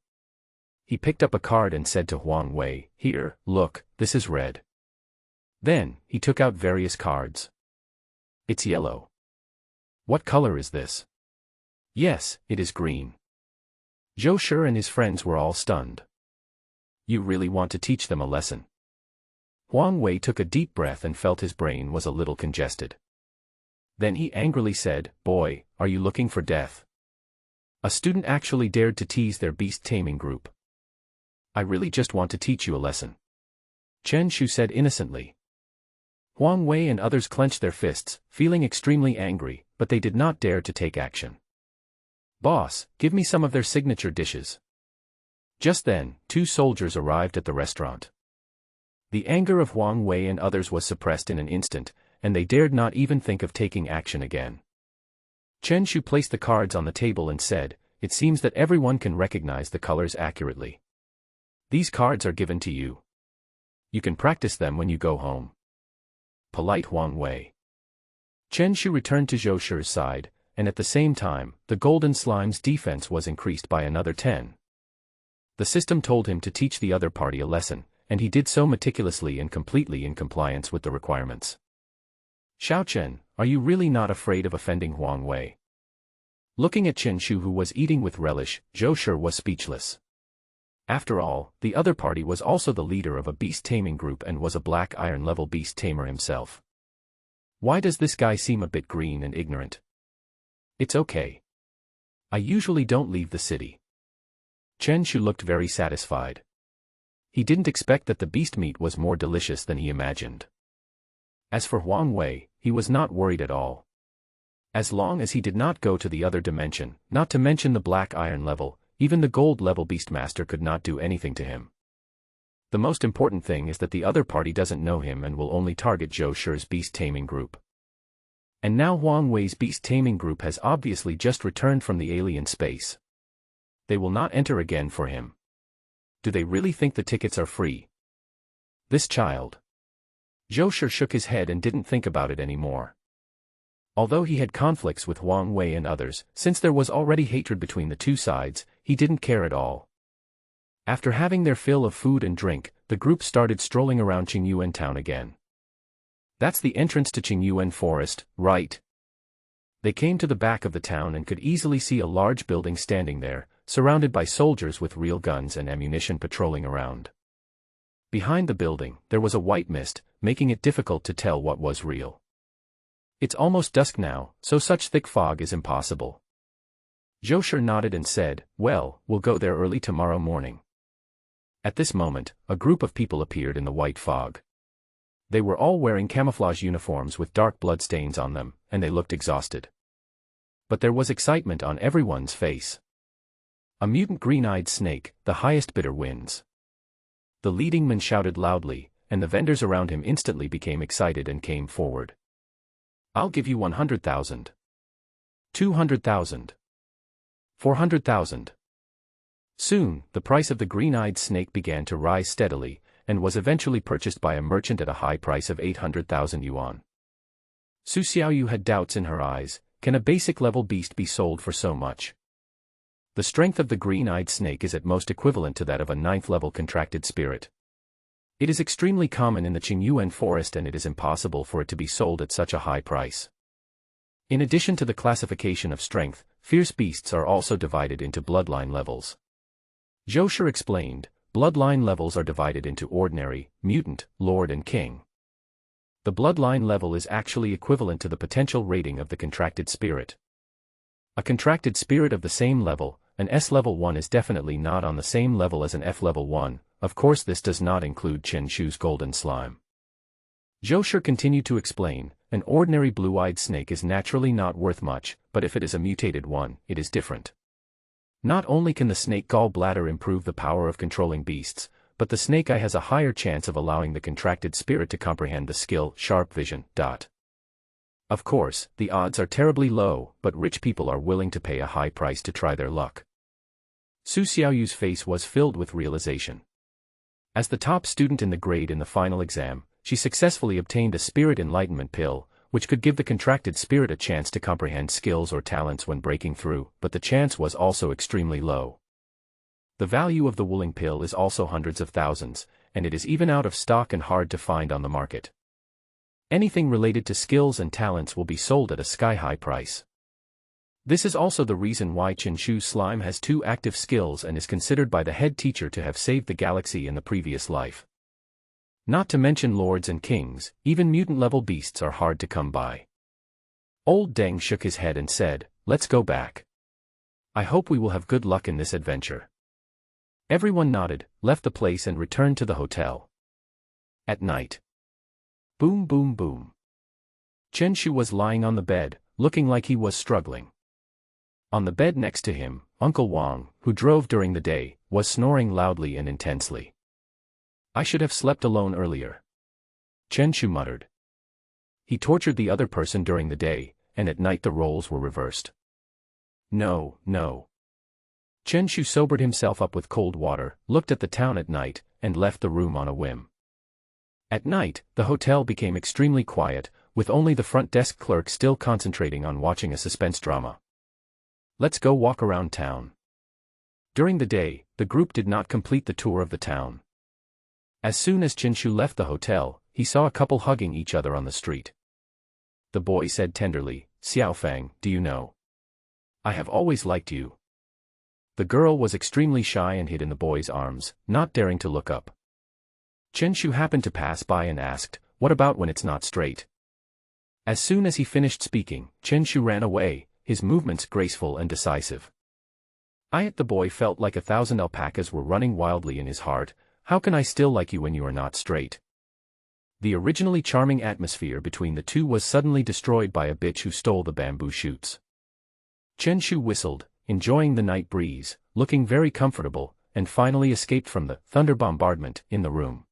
He picked up a card and said to Huang Wei, "Here, look, this is red." Then, he took out various cards. "It's yellow." "What color is this?" "Yes, it is green." Zhou Shi and his friends were all stunned. "You really want to teach them a lesson?" Huang Wei took a deep breath and felt his brain was a little congested. Then he angrily said, "Boy, are you looking for death?" A student actually dared to tease their beast-taming group. "I really just want to teach you a lesson," Chen Shu said innocently. Huang Wei and others clenched their fists, feeling extremely angry, but they did not dare to take action. "Boss, give me some of their signature dishes." Just then, 2 soldiers arrived at the restaurant. The anger of Huang Wei and others was suppressed in an instant, and they dared not even think of taking action again. Chen Shu placed the cards on the table and said, "It seems that everyone can recognize the colors accurately. These cards are given to you. You can practice them when you go home." Polite Huang Wei. Chen Shu returned to Zhou Shi's side, and at the same time, the golden slime's defense was increased by another 10. The system told him to teach the other party a lesson, and he did so meticulously and completely in compliance with the requirements. "Xiao Chen, are you really not afraid of offending Huang Wei?" Looking at Chen Shu who was eating with relish, Zhou Shi was speechless. After all, the other party was also the leader of a beast-taming group and was a black iron-level beast-tamer himself. Why does this guy seem a bit green and ignorant? It's okay. I usually don't leave the city. Chen Shu looked very satisfied. He didn't expect that the beast meat was more delicious than he imagined. As for Huang Wei, he was not worried at all. As long as he did not go to the other dimension, not to mention the black iron level, even the gold level Beastmaster could not do anything to him. The most important thing is that the other party doesn't know him and will only target Zhou Shi's beast-taming group. And now Huang Wei's beast-taming group has obviously just returned from the alien space. They will not enter again for him. Do they really think the tickets are free? This child. Zhou Shi shook his head and didn't think about it anymore. Although he had conflicts with Huang Wei and others, since there was already hatred between the two sides, he didn't care at all. After having their fill of food and drink, the group started strolling around Qingyuan town again. That's the entrance to Qingyuan forest, right? They came to the back of the town and could easily see a large building standing there, surrounded by soldiers with real guns and ammunition patrolling around. Behind the building, there was a white mist, making it difficult to tell what was real. It's almost dusk now, so such thick fog is impossible. Zhou Shi nodded and said, well, we'll go there early tomorrow morning. At this moment, a group of people appeared in the white fog. They were all wearing camouflage uniforms with dark bloodstains on them, and they looked exhausted. But there was excitement on everyone's face. A mutant green-eyed snake, the highest bidder wins. The leading man shouted loudly, and the vendors around him instantly became excited and came forward. I'll give you 100,000. 200,000. 400,000. Soon, the price of the green-eyed snake began to rise steadily, and was eventually purchased by a merchant at a high price of 800,000 yuan. Su Xiaoyu had doubts in her eyes. Can a basic-level beast be sold for so much? The strength of the green-eyed snake is at most equivalent to that of a 9th-level contracted spirit. It is extremely common in the Qingyuan forest and it is impossible for it to be sold at such a high price. In addition to the classification of strength, fierce beasts are also divided into bloodline levels. Zhou Shi explained, bloodline levels are divided into ordinary, mutant, lord and king. The bloodline level is actually equivalent to the potential rating of the contracted spirit. A contracted spirit of the same level, an S level 1 is definitely not on the same level as an F level 1, of course this does not include Chen Shu's golden slime. Zhou Shi continued to explain, an ordinary blue-eyed snake is naturally not worth much, but if it is a mutated one, it is different. Not only can the snake gallbladder improve the power of controlling beasts, but the snake eye has a higher chance of allowing the contracted spirit to comprehend the skill, sharp vision. Of course, the odds are terribly low, but rich people are willing to pay a high price to try their luck. Su Xiaoyu's face was filled with realization. As the top student in the grade in the final exam, she successfully obtained a spirit enlightenment pill, which could give the contracted spirit a chance to comprehend skills or talents when breaking through, but the chance was also extremely low. The value of the Wuling pill is also hundreds of thousands, and it is even out of stock and hard to find on the market. Anything related to skills and talents will be sold at a sky-high price. This is also the reason why Chen Shu's slime has 2 active skills and is considered by the head teacher to have saved the galaxy in the previous life. Not to mention lords and kings, even mutant-level beasts are hard to come by. Old Deng shook his head and said, let's go back. I hope we will have good luck in this adventure. Everyone nodded, left the place and returned to the hotel. At night. Boom boom boom. Chen Shu was lying on the bed, looking like he was struggling. On the bed next to him, Uncle Wang, who drove during the day, was snoring loudly and intensely. I should have slept alone earlier. Chen Shu muttered. He tortured the other person during the day, and at night the roles were reversed. No, no. Chen Shu sobered himself up with cold water, looked at the town at night, and left the room on a whim. At night, the hotel became extremely quiet, with only the front desk clerk still concentrating on watching a suspense drama. Let's go walk around town. During the day, the group did not complete the tour of the town. As soon as Chen Shu left the hotel, he saw a couple hugging each other on the street. The boy said tenderly, Xiaofang, do you know? I have always liked you. The girl was extremely shy and hid in the boy's arms, not daring to look up. Chen Shu happened to pass by and asked, "What about when it's not straight?" As soon as he finished speaking, Chen Shu ran away, his movements graceful and decisive. The boy felt like 1,000 alpacas were running wildly in his heart. How can I still like you when you are not straight? The originally charming atmosphere between the two was suddenly destroyed by a bitch who stole the bamboo shoots. Chen Shu whistled, enjoying the night breeze, looking very comfortable, and finally escaped from the thunder bombardment in the room.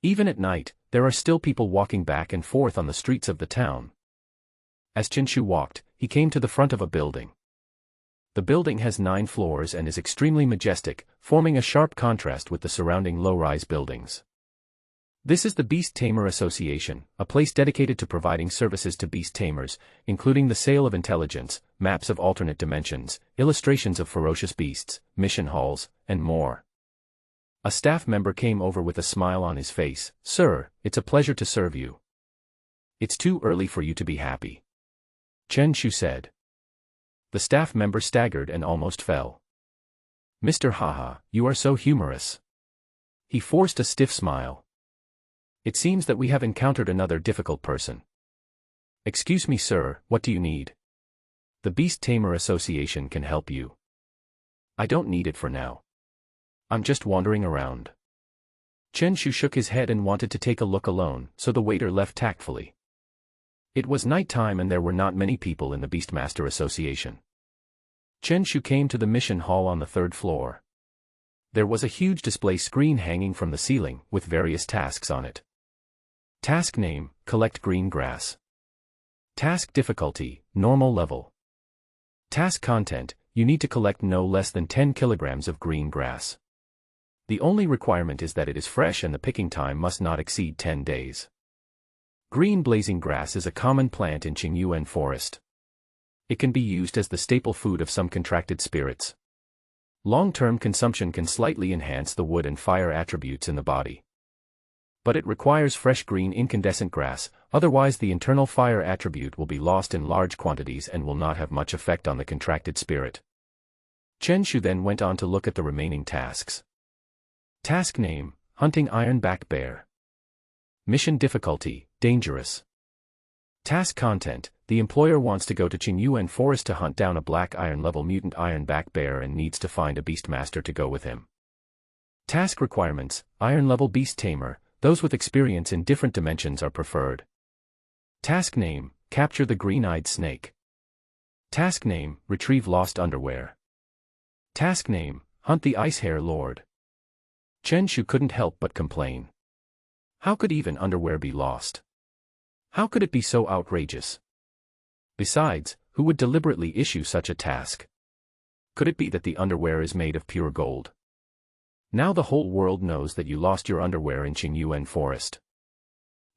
Even at night, there are still people walking back and forth on the streets of the town. As Chen Shu walked, he came to the front of a building. The building has 9 floors and is extremely majestic, forming a sharp contrast with the surrounding low-rise buildings. This is the Beast-Tamer Association, a place dedicated to providing services to beast tamers, including the sale of intelligence, maps of alternate dimensions, illustrations of ferocious beasts, mission halls, and more. A staff member came over with a smile on his face. "Sir, it's a pleasure to serve you." "It's too early for you to be happy," Chen Shu said. The staff member staggered and almost fell. "Mr. Haha, you are so humorous." He forced a stiff smile. "It seems that we have encountered another difficult person." "Excuse me, sir, what do you need?" "The Beast-Tamer Association can help you." "I don't need it for now. I'm just wandering around." Chen Shu shook his head and wanted to take a look alone, so the waiter left tactfully. It was night time and there were not many people in the Beastmaster Association. Chen Shu came to the mission hall on the 3rd floor. There was a huge display screen hanging from the ceiling, with various tasks on it. Task name, collect green grass. Task difficulty, normal level. Task content, you need to collect no less than 10 kilograms of green grass. The only requirement is that it is fresh and the picking time must not exceed 10 days. Green blazing grass is a common plant in Qingyuan forest. It can be used as the staple food of some contracted spirits. Long-term consumption can slightly enhance the wood and fire attributes in the body. But it requires fresh green incandescent grass, otherwise the internal fire attribute will be lost in large quantities and will not have much effect on the contracted spirit. Chen Shu then went on to look at the remaining tasks. Task name, hunting ironback bear. Mission difficulty, dangerous. Task content, the employer wants to go to Qingyuan forest to hunt down a black iron level mutant ironback bear and needs to find a beastmaster to go with him. Task requirements, iron level beast tamer, those with experience in different dimensions are preferred. Task name, capture the green-eyed snake. Task name, retrieve lost underwear. Task name, hunt the ice hare lord. Chen Shu couldn't help but complain. How could even underwear be lost? How could it be so outrageous? Besides, who would deliberately issue such a task? Could it be that the underwear is made of pure gold? Now the whole world knows that you lost your underwear in Qingyuan forest.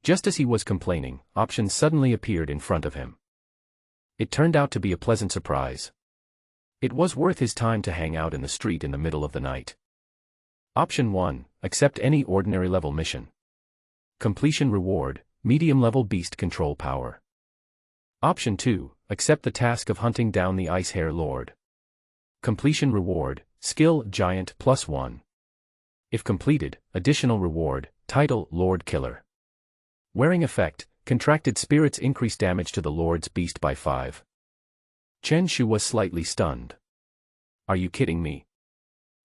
Just as he was complaining, options suddenly appeared in front of him. It turned out to be a pleasant surprise. It was worth his time to hang out in the street in the middle of the night. Option 1, accept any ordinary level mission. Completion reward, medium level beast control power. Option 2, accept the task of hunting down the ice hare lord. Completion reward, skill giant +1. If completed, additional reward, title Lord Killer. Wearing effect, contracted spirits increase damage to the Lord's beast by 5. Chen Shu was slightly stunned. Are you kidding me?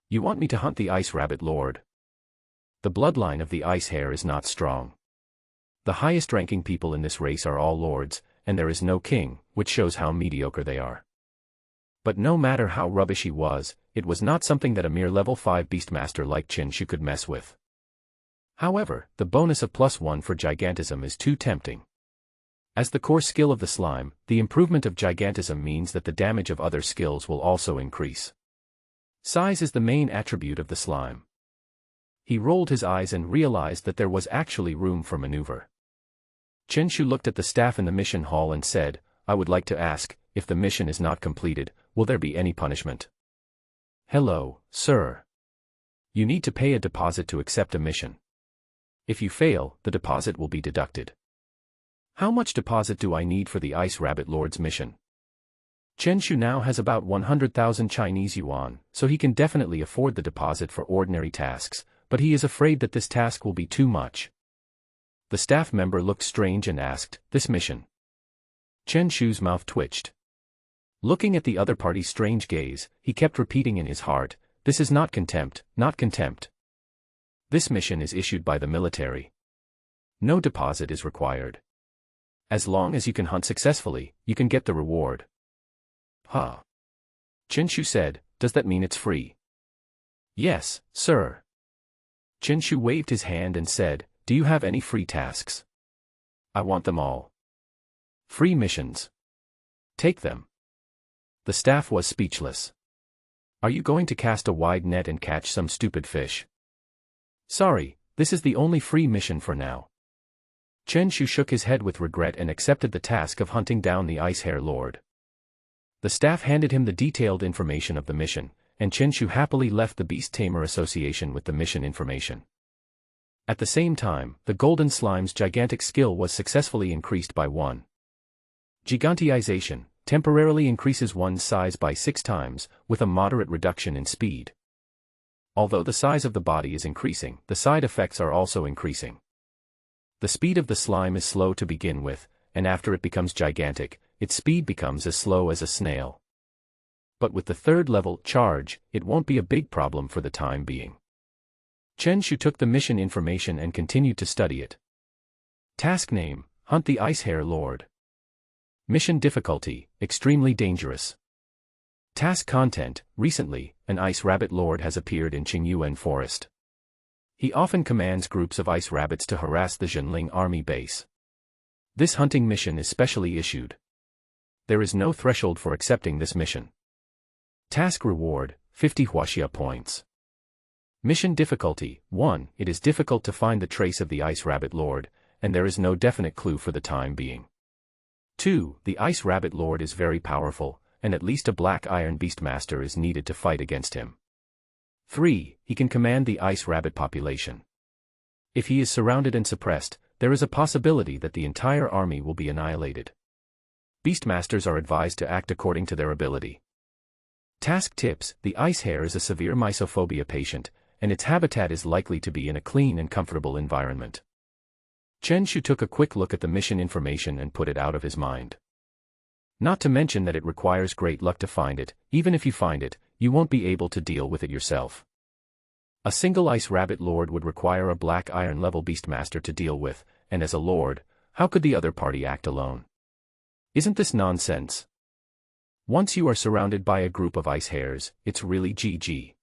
You want me to hunt the ice rabbit lord? The bloodline of the ice hare is not strong. The highest ranking people in this race are all lords, and there is no king, which shows how mediocre they are. But no matter how rubbish he was, it was not something that a mere level 5 beastmaster like Chen Shu could mess with. However, the bonus of +1 for gigantism is too tempting. As the core skill of the slime, the improvement of gigantism means that the damage of other skills will also increase. Size is the main attribute of the slime. He rolled his eyes and realized that there was actually room for maneuver. Chen Shu looked at the staff in the mission hall and said, I would like to ask, if the mission is not completed, will there be any punishment? Hello, sir. You need to pay a deposit to accept a mission. If you fail, the deposit will be deducted. How much deposit do I need for the Ice Rabbit Lord's mission? Chen Shu now has about 100,000 Chinese yuan, so he can definitely afford the deposit for ordinary tasks, but he is afraid that this task will be too much. The staff member looked strange and asked, "This mission?" Chen Shu's mouth twitched. Looking at the other party's strange gaze, he kept repeating in his heart, "This is not contempt, not contempt. This mission is issued by the military. No deposit is required. As long as you can hunt successfully, you can get the reward." "Huh?" Chen Shu said, "Does that mean it's free?" "Yes, sir." Chen Shu waved his hand and said, "Do you have any free tasks? I want them all. Free missions. Take them." The staff was speechless. "Are you going to cast a wide net and catch some stupid fish?" "Sorry, this is the only free mission for now." Chen Shu shook his head with regret and accepted the task of hunting down the Ice Hare Lord. The staff handed him the detailed information of the mission, and Chen Shu happily left the Beast-tamer Association with the mission information. At the same time, the Golden Slime's gigantic skill was successfully increased by 1. Gigantization temporarily increases one's size by 6 times, with a moderate reduction in speed. Although the size of the body is increasing, the side effects are also increasing. The speed of the slime is slow to begin with, and after it becomes gigantic, its speed becomes as slow as a snail. But with the 3rd level charge, it won't be a big problem for the time being. Chen Shu took the mission information and continued to study it. Task name: Hunt the Ice Hare Lord. Mission difficulty: Extremely dangerous. Task content: Recently, an Ice Rabbit Lord has appeared in Qingyuan Forest. He often commands groups of ice rabbits to harass the Zhenling army base. This hunting mission is specially issued. There is no threshold for accepting this mission. Task reward: 50 Huaxia points. Mission difficulty: 1. It is difficult to find the trace of the Ice Rabbit Lord, and there is no definite clue for the time being. 2. The Ice Rabbit Lord is very powerful, and at least a Black Iron Beastmaster is needed to fight against him. 3. He can command the Ice Rabbit population. If he is surrounded and suppressed, there is a possibility that the entire army will be annihilated. Beastmasters are advised to act according to their ability. Task tips: The Ice Hare is a severe mysophobia patient, and its habitat is likely to be in a clean and comfortable environment. Chen Shu took a quick look at the mission information and put it out of his mind. Not to mention that it requires great luck to find it. Even if you find it, you won't be able to deal with it yourself. A single Ice Rabbit Lord would require a Black Iron level Beastmaster to deal with, and as a Lord, how could the other party act alone? Isn't this nonsense? Once you are surrounded by a group of ice hares, it's really GG.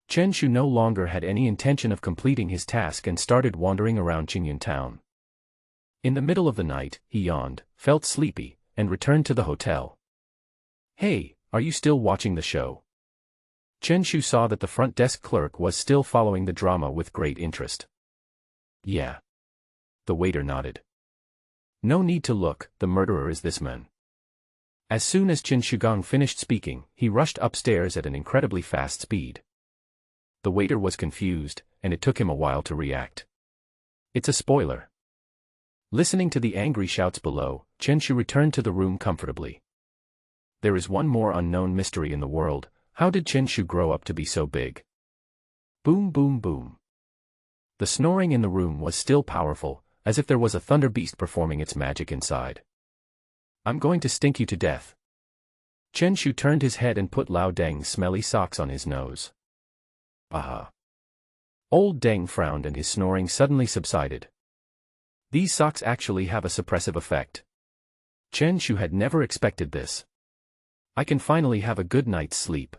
Chen Shu no longer had any intention of completing his task and started wandering around Qingyuan town. In the middle of the night, he yawned, felt sleepy, and returned to the hotel. "Hey, are you still watching the show?" Chen Shu saw that the front desk clerk was still following the drama with great interest. "Yeah." The waiter nodded. "No need to look, the murderer is this man." As soon as Qin Shugang finished speaking, he rushed upstairs at an incredibly fast speed. The waiter was confused, and it took him a while to react. It's a spoiler. Listening to the angry shouts below, Chen Shu returned to the room comfortably. There is one more unknown mystery in the world: how did Chen Shu grow up to be so big? Boom boom boom. The snoring in the room was still powerful, as if there was a thunder beast performing its magic inside. "I'm going to stink you to death." Chen Shu turned his head and put Lao Deng's smelly socks on his nose. Aha. Old Deng frowned and his snoring suddenly subsided. These socks actually have a suppressive effect. Chen Shu had never expected this. I can finally have a good night's sleep.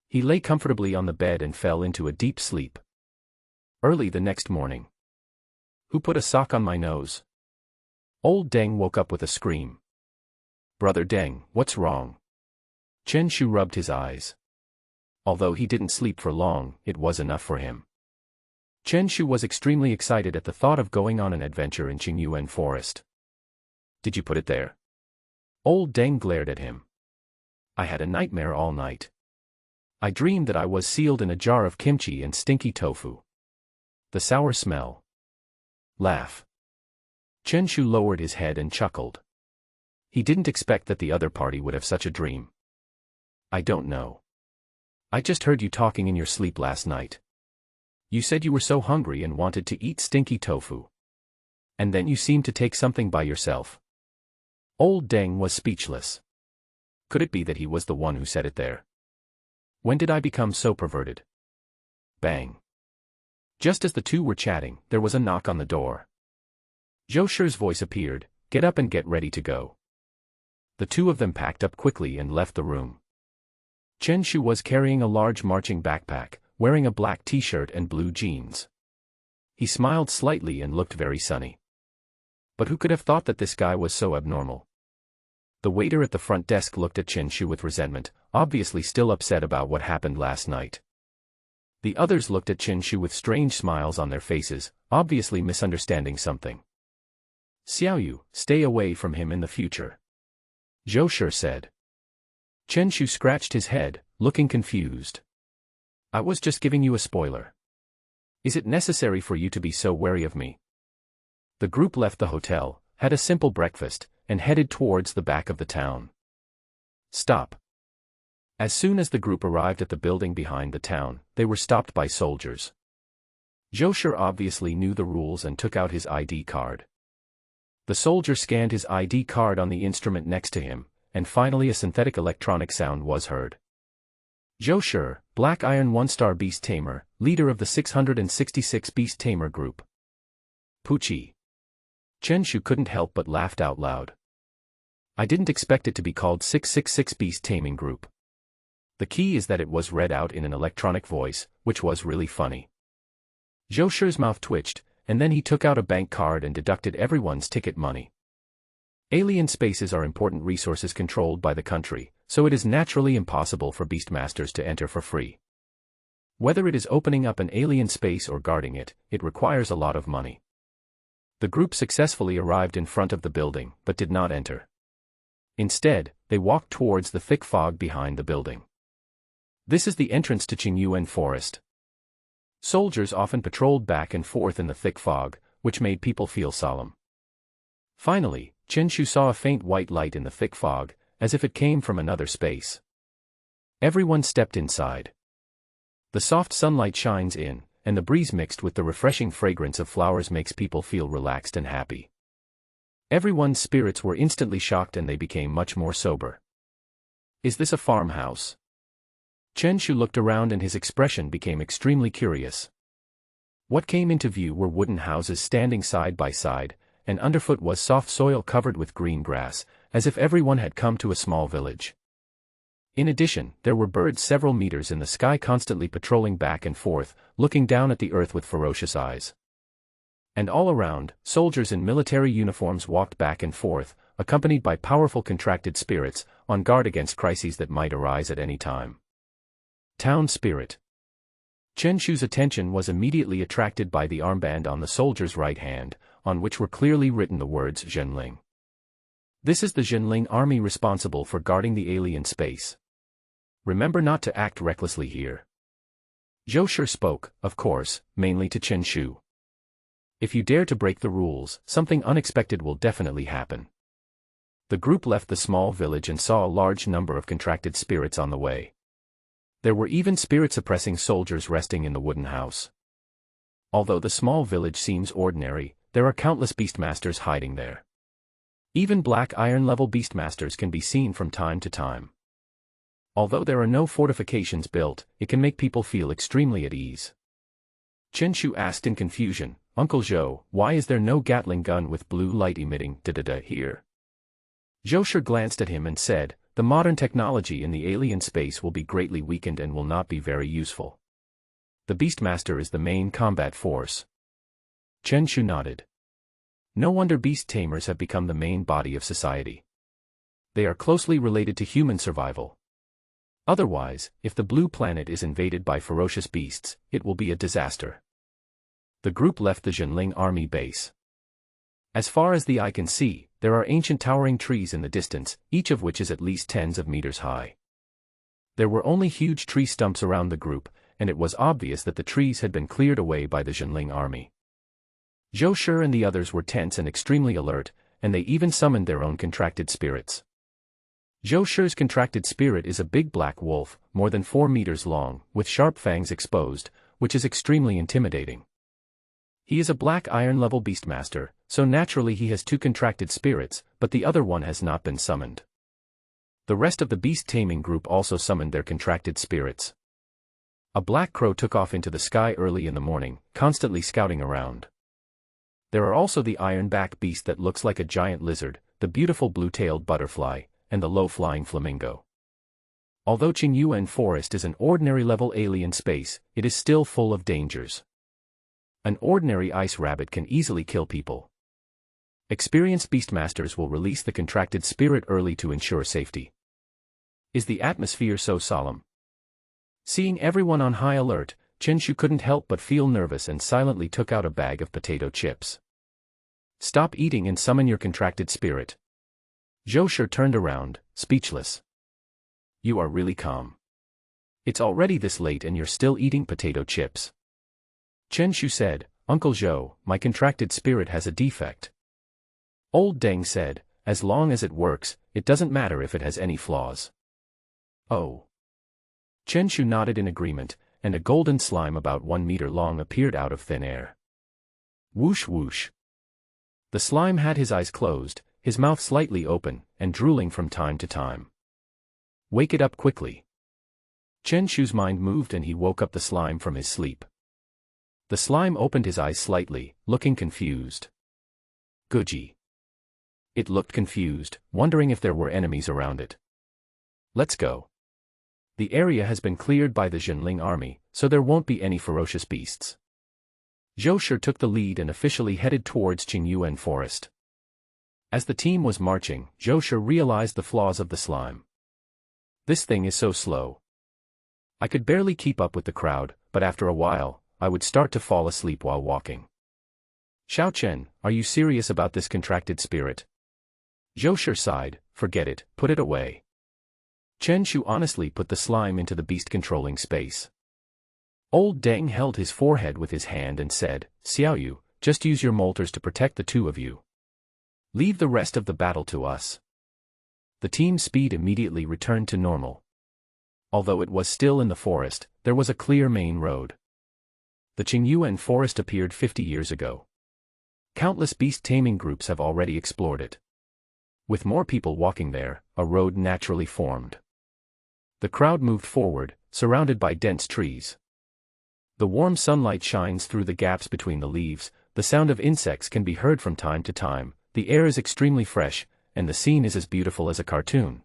He lay comfortably on the bed and fell into a deep sleep. Early the next morning. Who put a sock on my nose? Old Deng woke up with a scream. Brother Deng, what's wrong? Chen Shu rubbed his eyes. Although he didn't sleep for long, it was enough for him. Chen Shu was extremely excited at the thought of going on an adventure in Qingyuan Forest. Did you put it there? Old Deng glared at him. I had a nightmare all night. I dreamed that I was sealed in a jar of kimchi and stinky tofu. The sour smell. Laugh. Chen Shu lowered his head and chuckled. He didn't expect that the other party would have such a dream. I don't know. I just heard you talking in your sleep last night. You said you were so hungry and wanted to eat stinky tofu. And then you seemed to take something by yourself. Old Deng was speechless. Could it be that he was the one who said it there? When did I become so perverted? Bang. Just as the two were chatting, there was a knock on the door. Zhou Shi's voice appeared, "Get up and get ready to go." The two of them packed up quickly and left the room. Chen Shu was carrying a large marching backpack, wearing a black t-shirt and blue jeans. He smiled slightly and looked very sunny. But who could have thought that this guy was so abnormal? The waiter at the front desk looked at Chen Shu with resentment, obviously still upset about what happened last night. The others looked at Chen Shu with strange smiles on their faces, obviously misunderstanding something. "Xiaoyu, stay away from him in the future," Zhou Shi said. Chen Shu scratched his head, looking confused. "I was just giving you a spoiler. Is it necessary for you to be so wary of me?" The group left the hotel, had a simple breakfast, and headed towards the back of the town. Stop. As soon as the group arrived at the building behind the town, they were stopped by soldiers. Zhou Shi obviously knew the rules and took out his ID card. The soldier scanned his ID card on the instrument next to him, and finally a synthetic electronic sound was heard. Zhou Shi, Black Iron 1-star Beast Tamer, leader of the 666 Beast Tamer group. Pucci. Chen Shu couldn't help but laughed out loud. I didn't expect it to be called 666 Beast Taming Group. The key is that it was read out in an electronic voice, which was really funny. Zhou Shi's mouth twitched, and then he took out a bank card and deducted everyone's ticket money. Alien spaces are important resources controlled by the country, so it is naturally impossible for Beastmasters to enter for free. Whether it is opening up an alien space or guarding it, it requires a lot of money. The group successfully arrived in front of the building, but did not enter. Instead, they walked towards the thick fog behind the building. This is the entrance to Qingyuan Forest. Soldiers often patrolled back and forth in the thick fog, which made people feel solemn. Finally, Chen Shu saw a faint white light in the thick fog, as if it came from another space. Everyone stepped inside. The soft sunlight shines in, and the breeze mixed with the refreshing fragrance of flowers makes people feel relaxed and happy. Everyone's spirits were instantly shocked and they became much more sober. Is this a farmhouse? Chen Shu looked around and his expression became extremely curious. What came into view were wooden houses standing side by side, and underfoot was soft soil covered with green grass, as if everyone had come to a small village. In addition, there were birds several meters in the sky constantly patrolling back and forth, looking down at the earth with ferocious eyes. And all around, soldiers in military uniforms walked back and forth, accompanied by powerful contracted spirits, on guard against crises that might arise at any time. Town spirit. Chen Shu's attention was immediately attracted by the armband on the soldier's right hand, on which were clearly written the words Zhenling. This is the Zhenling army responsible for guarding the alien space. Remember not to act recklessly here. Zhou Shi spoke, of course, mainly to Chen Shu. If you dare to break the rules, something unexpected will definitely happen. The group left the small village and saw a large number of contracted spirits on the way. There were even spirit-suppressing soldiers resting in the wooden house. Although the small village seems ordinary, there are countless beastmasters hiding there. Even Black Iron-level beastmasters can be seen from time to time. Although there are no fortifications built, it can make people feel extremely at ease. Chen Shu asked in confusion, Uncle Zhou, why is there no Gatling gun with blue light emitting da-da-da here? Zhou Shi glanced at him and said, the modern technology in the alien space will be greatly weakened and will not be very useful. The Beastmaster is the main combat force. Chen Shu nodded. No wonder beast tamers have become the main body of society. They are closely related to human survival. Otherwise, if the blue planet is invaded by ferocious beasts, it will be a disaster. The group left the Zhenling army base. As far as the eye can see, there are ancient towering trees in the distance, each of which is at least tens of meters high. There were only huge tree stumps around the group, and it was obvious that the trees had been cleared away by the Zhenling army. Zhou Shi and the others were tense and extremely alert, and they even summoned their own contracted spirits. Zhou Shi's contracted spirit is a big black wolf, more than 4 meters long, with sharp fangs exposed, which is extremely intimidating. He is a black iron-level beastmaster, so naturally he has 2 contracted spirits, but the other one has not been summoned. The rest of the beast-taming group also summoned their contracted spirits. A black crow took off into the sky early in the morning, constantly scouting around. There are also the iron-back beast that looks like a giant lizard, the beautiful blue-tailed butterfly, and the low-flying flamingo. Although Qingyuan Forest is an ordinary-level alien space, it is still full of dangers. An ordinary ice rabbit can easily kill people. Experienced beastmasters will release the contracted spirit early to ensure safety. Is the atmosphere so solemn? Seeing everyone on high alert, Chen Shu couldn't help but feel nervous and silently took out a bag of potato chips. Stop eating and summon your contracted spirit. Zhou Shi turned around, speechless. You are really calm. It's already this late and you're still eating potato chips. Chen Shu said, Uncle Zhou, my contracted spirit has a defect. Old Deng said, as long as it works, it doesn't matter if it has any flaws. Oh. Chen Shu nodded in agreement, and a golden slime about 1 meter long appeared out of thin air. Whoosh whoosh. The slime had his eyes closed, his mouth slightly open, and drooling from time to time. Wake it up quickly. Chen Shu's mind moved and he woke up the slime from his sleep. The slime opened his eyes slightly, looking confused. Guji. It looked confused, wondering if there were enemies around it. Let's go. The area has been cleared by the Zhenling army, so there won't be any ferocious beasts. Zhou Shi took the lead and officially headed towards Qingyuan Forest. As the team was marching, Zhou Shi realized the flaws of the slime. This thing is so slow. I could barely keep up with the crowd, but after a while, I would start to fall asleep while walking. Xiao Chen, are you serious about this contracted spirit? Zhou Shi sighed, forget it, put it away. Chen Shu honestly put the slime into the beast-controlling space. Old Deng held his forehead with his hand and said, Xiaoyu, just use your molters to protect the 2 of you. Leave the rest of the battle to us. The team's speed immediately returned to normal. Although it was still in the forest, there was a clear main road. The Qingyuan Forest appeared 50 years ago. Countless beast-taming groups have already explored it. With more people walking there, a road naturally formed. The crowd moved forward, surrounded by dense trees. The warm sunlight shines through the gaps between the leaves, the sound of insects can be heard from time to time, the air is extremely fresh, and the scene is as beautiful as a cartoon.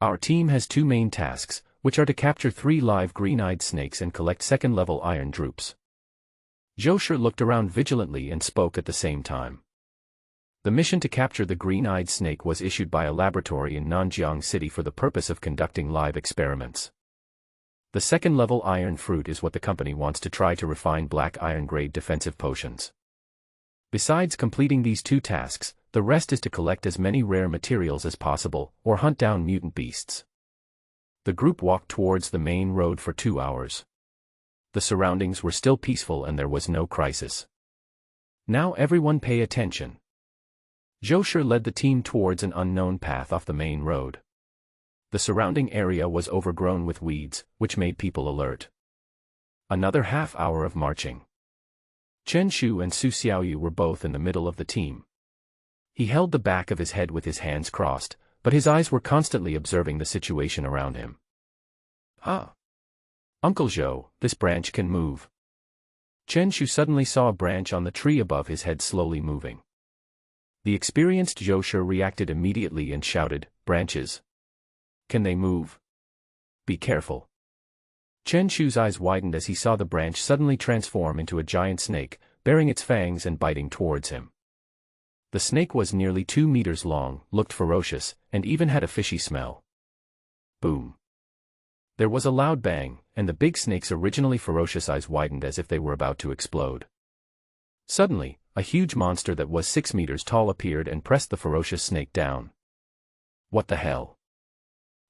Our team has 2 main tasks, which are to capture 3 live green-eyed snakes and collect second-level iron drupes. Zhou Shi looked around vigilantly and spoke at the same time. The mission to capture the green-eyed snake was issued by a laboratory in Nanjiang City for the purpose of conducting live experiments. The second-level iron fruit is what the company wants to try to refine black iron-grade defensive potions. Besides completing these 2 tasks, the rest is to collect as many rare materials as possible, or hunt down mutant beasts. The group walked towards the main road for 2 hours. The surroundings were still peaceful and there was no crisis. Now everyone pay attention. Zhou Shi led the team towards an unknown path off the main road. The surrounding area was overgrown with weeds, which made people alert. Another half-hour of marching. Chen Shu and Su Xiaoyu were both in the middle of the team. He held the back of his head with his hands crossed, but his eyes were constantly observing the situation around him. Ah! Uncle Zhou, this branch can move. Chen Shu suddenly saw a branch on the tree above his head slowly moving. The experienced Zhou Shi reacted immediately and shouted, branches. Can they move? Be careful. Chen Shu's eyes widened as he saw the branch suddenly transform into a giant snake, baring its fangs and biting towards him. The snake was nearly 2 meters long, looked ferocious, and even had a fishy smell. Boom. There was a loud bang, and the big snake's originally ferocious eyes widened as if they were about to explode. Suddenly, a huge monster that was 6 meters tall appeared and pressed the ferocious snake down. What the hell?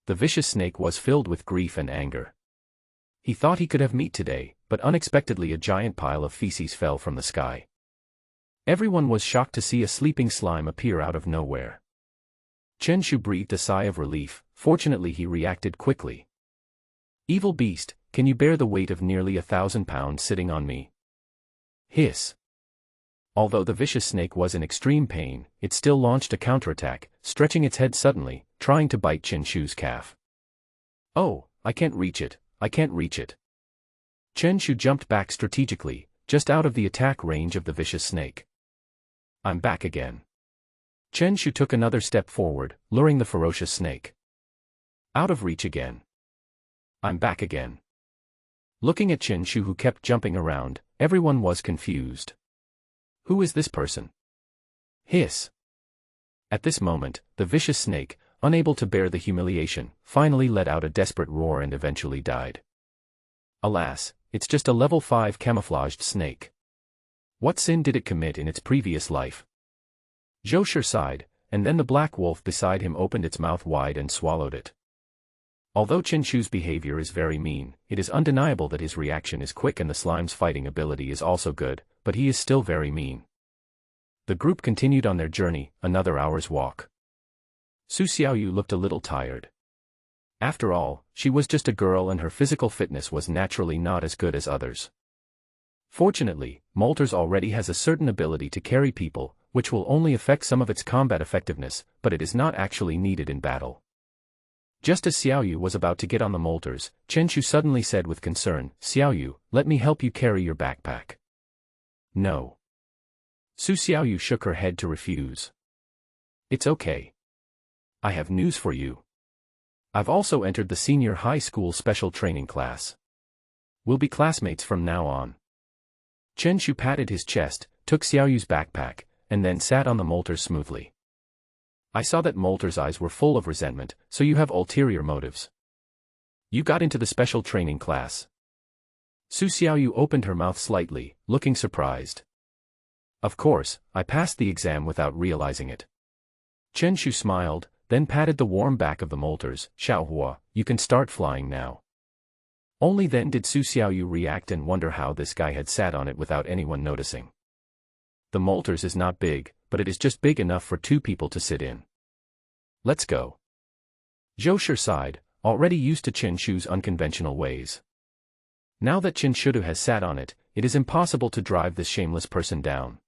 The vicious snake was filled with grief and anger. He thought he could have meat today, but unexpectedly a giant pile of feces fell from the sky. Everyone was shocked to see a sleeping slime appear out of nowhere. Chen Shu breathed a sigh of relief. Fortunately he reacted quickly. Evil beast, can you bear the weight of nearly 1,000 pounds sitting on me? Hiss. Although the vicious snake was in extreme pain, it still launched a counterattack, stretching its head suddenly, trying to bite Chen Shu's calf. Oh, I can't reach it, I can't reach it. Chen Shu jumped back strategically, just out of the attack range of the vicious snake. I'm back again. Chen Shu took another step forward, luring the ferocious snake. Out of reach again. I'm back again. Looking at Chen Shu who kept jumping around, everyone was confused. Who is this person? Hiss. At this moment, the vicious snake, unable to bear the humiliation, finally let out a desperate roar and eventually died. Alas, it's just a level 5 camouflaged snake. What sin did it commit in its previous life? Zhou Shi sighed, and then the black wolf beside him opened its mouth wide and swallowed it. Although Chen Shu's behavior is very mean, it is undeniable that his reaction is quick and the slime's fighting ability is also good, but he is still very mean. The group continued on their journey, another hour's walk. Su Xiaoyu looked a little tired. After all, she was just a girl and her physical fitness was naturally not as good as others. Fortunately, Moltres already has a certain ability to carry people, which will only affect some of its combat effectiveness, but it is not actually needed in battle. Just as Xiaoyu was about to get on the Moltres, Chen Shu suddenly said with concern, Xiaoyu, let me help you carry your backpack. No. Su Xiaoyu shook her head to refuse. It's okay. I have news for you. I've also entered the senior high school special training class. We'll be classmates from now on. Chen Shu patted his chest, took Xiaoyu's backpack, and then sat on the Moltres smoothly. I saw that Moltres' eyes were full of resentment, so you have ulterior motives. You got into the special training class. Su Xiaoyu opened her mouth slightly, looking surprised. Of course, I passed the exam without realizing it. Chen Shu smiled, then patted the warm back of the Moltres. Xiaohua, you can start flying now. Only then did Su Xiaoyu react and wonder how this guy had sat on it without anyone noticing. The Moltres is not big, but it is just big enough for 2 people to sit in. Let's go. Zhou Shi sighed, already used to Chen Shu's unconventional ways. Now that Chen Shu has sat on it, it is impossible to drive this shameless person down.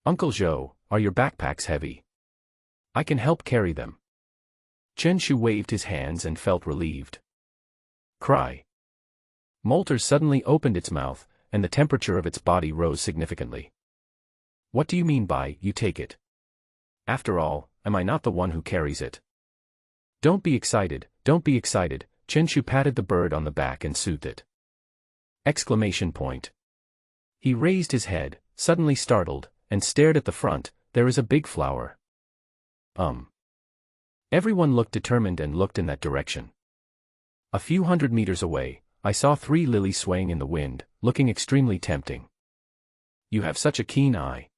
Uncle Zhou, are your backpacks heavy? I can help carry them. Chen Shu waved his hands and felt relieved. Cry. Moltres suddenly opened its mouth, and the temperature of its body rose significantly. What do you mean by, you take it? After all, am I not the one who carries it? Don't be excited, don't be excited, Chen Shu patted the bird on the back and soothed it. Exclamation point. He raised his head, suddenly startled, and stared at the front. There is a big flower. Everyone looked determined and looked in that direction. A few hundred meters away, I saw 3 lilies swaying in the wind, looking extremely tempting. You have such a keen eye.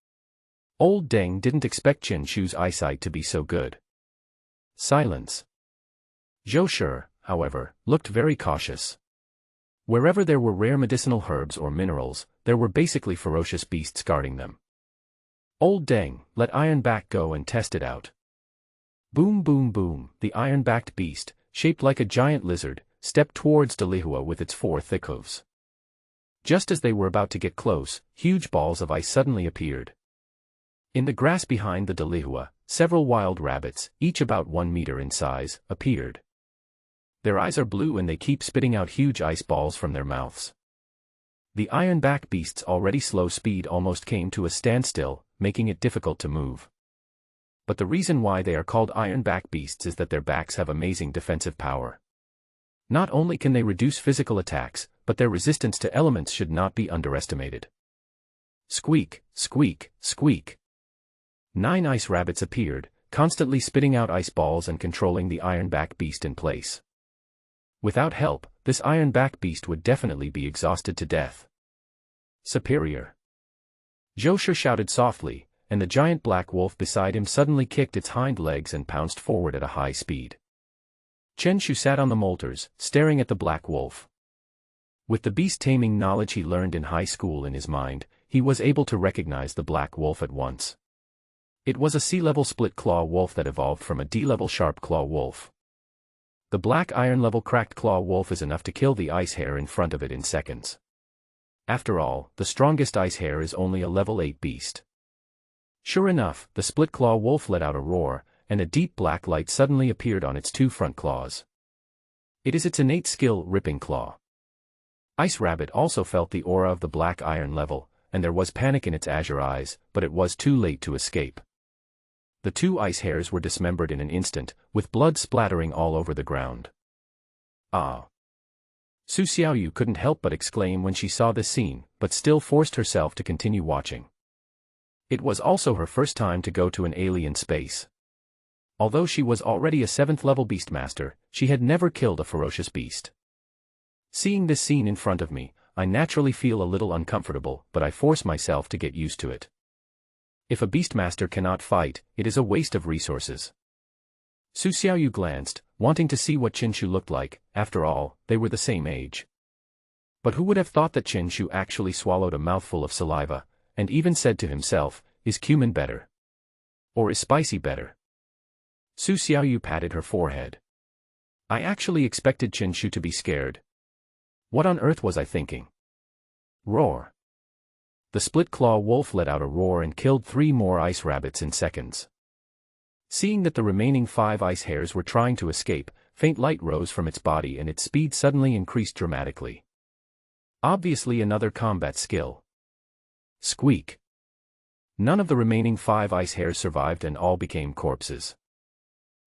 Old Deng didn't expect Chen Shu's eyesight to be so good. Silence. Zhou Shi, however, looked very cautious. Wherever there were rare medicinal herbs or minerals, there were basically ferocious beasts guarding them. Old Deng, let Ironback go and test it out. Boom boom boom, the iron-backed beast, shaped like a giant lizard, stepped towards Delihua with its 4 thick hooves. Just as they were about to get close, huge balls of ice suddenly appeared. In the grass behind the Delihua, several wild rabbits, each about 1 meter in size, appeared. Their eyes are blue and they keep spitting out huge ice balls from their mouths. The iron-back beast's already slow speed almost came to a standstill, making it difficult to move. But the reason why they are called iron-back beasts is that their backs have amazing defensive power. Not only can they reduce physical attacks, but their resistance to elements should not be underestimated. Squeak, squeak, squeak. 9 ice rabbits appeared, constantly spitting out ice balls and controlling the iron-back beast in place. Without help, this iron-back beast would definitely be exhausted to death. Superior. Zhou Shi shouted softly, and the giant black wolf beside him suddenly kicked its hind legs and pounced forward at a high speed. Chen Shu sat on the Moltres, staring at the black wolf. With the beast-taming knowledge he learned in high school in his mind, he was able to recognize the black wolf at once. It was a sea-level split-claw wolf that evolved from a D-level sharp-claw wolf. The black iron-level cracked-claw wolf is enough to kill the ice hare in front of it in seconds. After all, the strongest ice hare is only a level 8 beast. Sure enough, the split-claw wolf let out a roar, and a deep black light suddenly appeared on its two front claws. It is its innate skill, ripping claw. Ice Rabbit also felt the aura of the black iron level, and there was panic in its azure eyes, but it was too late to escape. The two ice hares were dismembered in an instant, with blood splattering all over the ground. Ah! Su Xiaoyu couldn't help but exclaim when she saw this scene, but still forced herself to continue watching. It was also her first time to go to an alien space. Although she was already a 7th-level Beastmaster, she had never killed a ferocious beast. Seeing this scene in front of me, I naturally feel a little uncomfortable, but I force myself to get used to it. If a Beastmaster cannot fight, it is a waste of resources. Su Xiaoyu glanced, wanting to see what Qinshu looked like. After all, they were the same age. But who would have thought that Qinshu actually swallowed a mouthful of saliva, and even said to himself, "Is cumin better? Or is spicy better?" Su Xiaoyu patted her forehead. I actually expected Qinshu to be scared. What on earth was I thinking? Roar! The split-claw wolf let out a roar and killed 3 more ice rabbits in seconds. Seeing that the remaining 5 ice hares were trying to escape, faint light rose from its body and its speed suddenly increased dramatically. Obviously another combat skill. Squeak! None of the remaining 5 ice hares survived and all became corpses.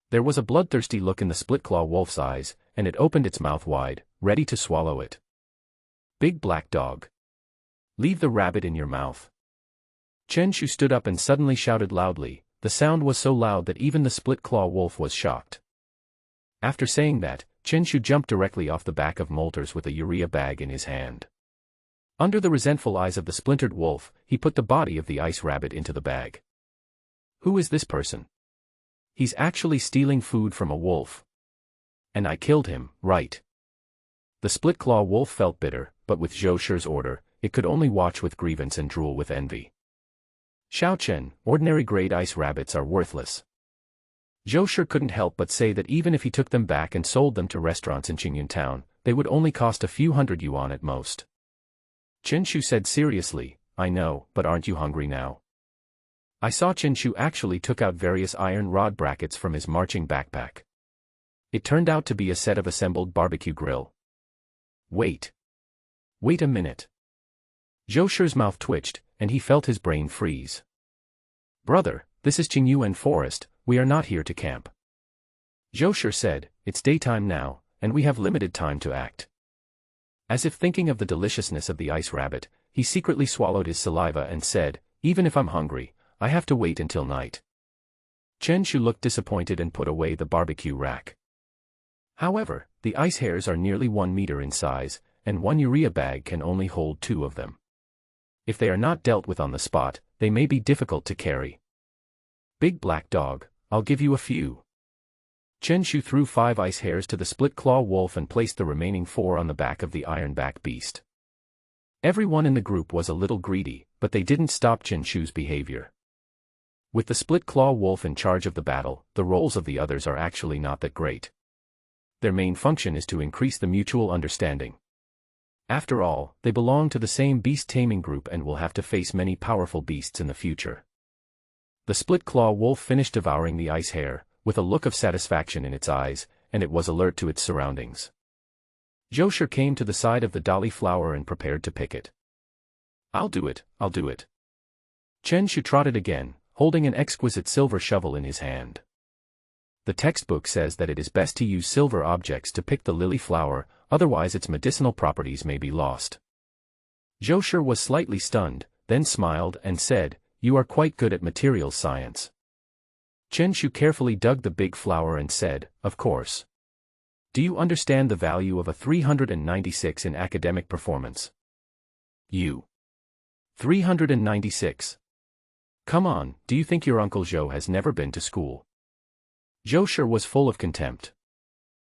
There was a bloodthirsty look in the split-claw wolf's eyes, and it opened its mouth wide, ready to swallow it. Big black dog! Leave the rabbit in your mouth. Qinshu stood up and suddenly shouted loudly. The sound was so loud that even the split-claw wolf was shocked. After saying that, Qinshu jumped directly off the back of Molters with a urea bag in his hand. Under the resentful eyes of the splintered wolf, he put the body of the ice rabbit into the bag. Who is this person? He's actually stealing food from a wolf. And I killed him, right? The split-claw wolf felt bitter, but with Zhou Shi's order, it could only watch with grievance and drool with envy. Xiao Chen, ordinary-grade ice rabbits are worthless. Zhou Shi couldn't help but say that even if he took them back and sold them to restaurants in Qingyun town, they would only cost a few hundred yuan at most. Qinshu said seriously, I know, but aren't you hungry now? I saw Qinshu actually took out various iron rod brackets from his marching backpack. It turned out to be a set of assembled barbecue grill. Wait. Wait a minute. Zhou Shi's mouth twitched, and he felt his brain freeze. Brother, this is Qingyuan Forest, we are not here to camp. Zhou Shi said, it's daytime now, and we have limited time to act. As if thinking of the deliciousness of the ice rabbit, he secretly swallowed his saliva and said, even if I'm hungry, I have to wait until night. Qinshu looked disappointed and put away the barbecue rack. However, the ice hares are nearly 1 meter in size, and one urea bag can only hold 2 of them. If they are not dealt with on the spot, they may be difficult to carry. Big black dog, I'll give you a few. Qinshu threw 5 ice hares to the split-claw wolf and placed the remaining 4 on the back of the ironback beast. Everyone in the group was a little greedy, but they didn't stop Qinshu's behavior. With the split-claw wolf in charge of the battle, the roles of the others are actually not that great. Their main function is to increase the mutual understanding. After all, they belong to the same beast-taming group and will have to face many powerful beasts in the future. The split-claw wolf finished devouring the ice hare, with a look of satisfaction in its eyes, and it was alert to its surroundings. Zhou Shi came to the side of the dolly flower and prepared to pick it. I'll do it, I'll do it. Qinshu trotted again, holding an exquisite silver shovel in his hand. The textbook says that it is best to use silver objects to pick the lily flower, otherwise its medicinal properties may be lost. Zhou Shi was slightly stunned, then smiled and said, you are quite good at materials science. Qinshu carefully dug the big flower and said, of course. Do you understand the value of a 396 in academic performance? You. 396. Come on, do you think your Uncle Zhou has never been to school? Zhou Shi was full of contempt.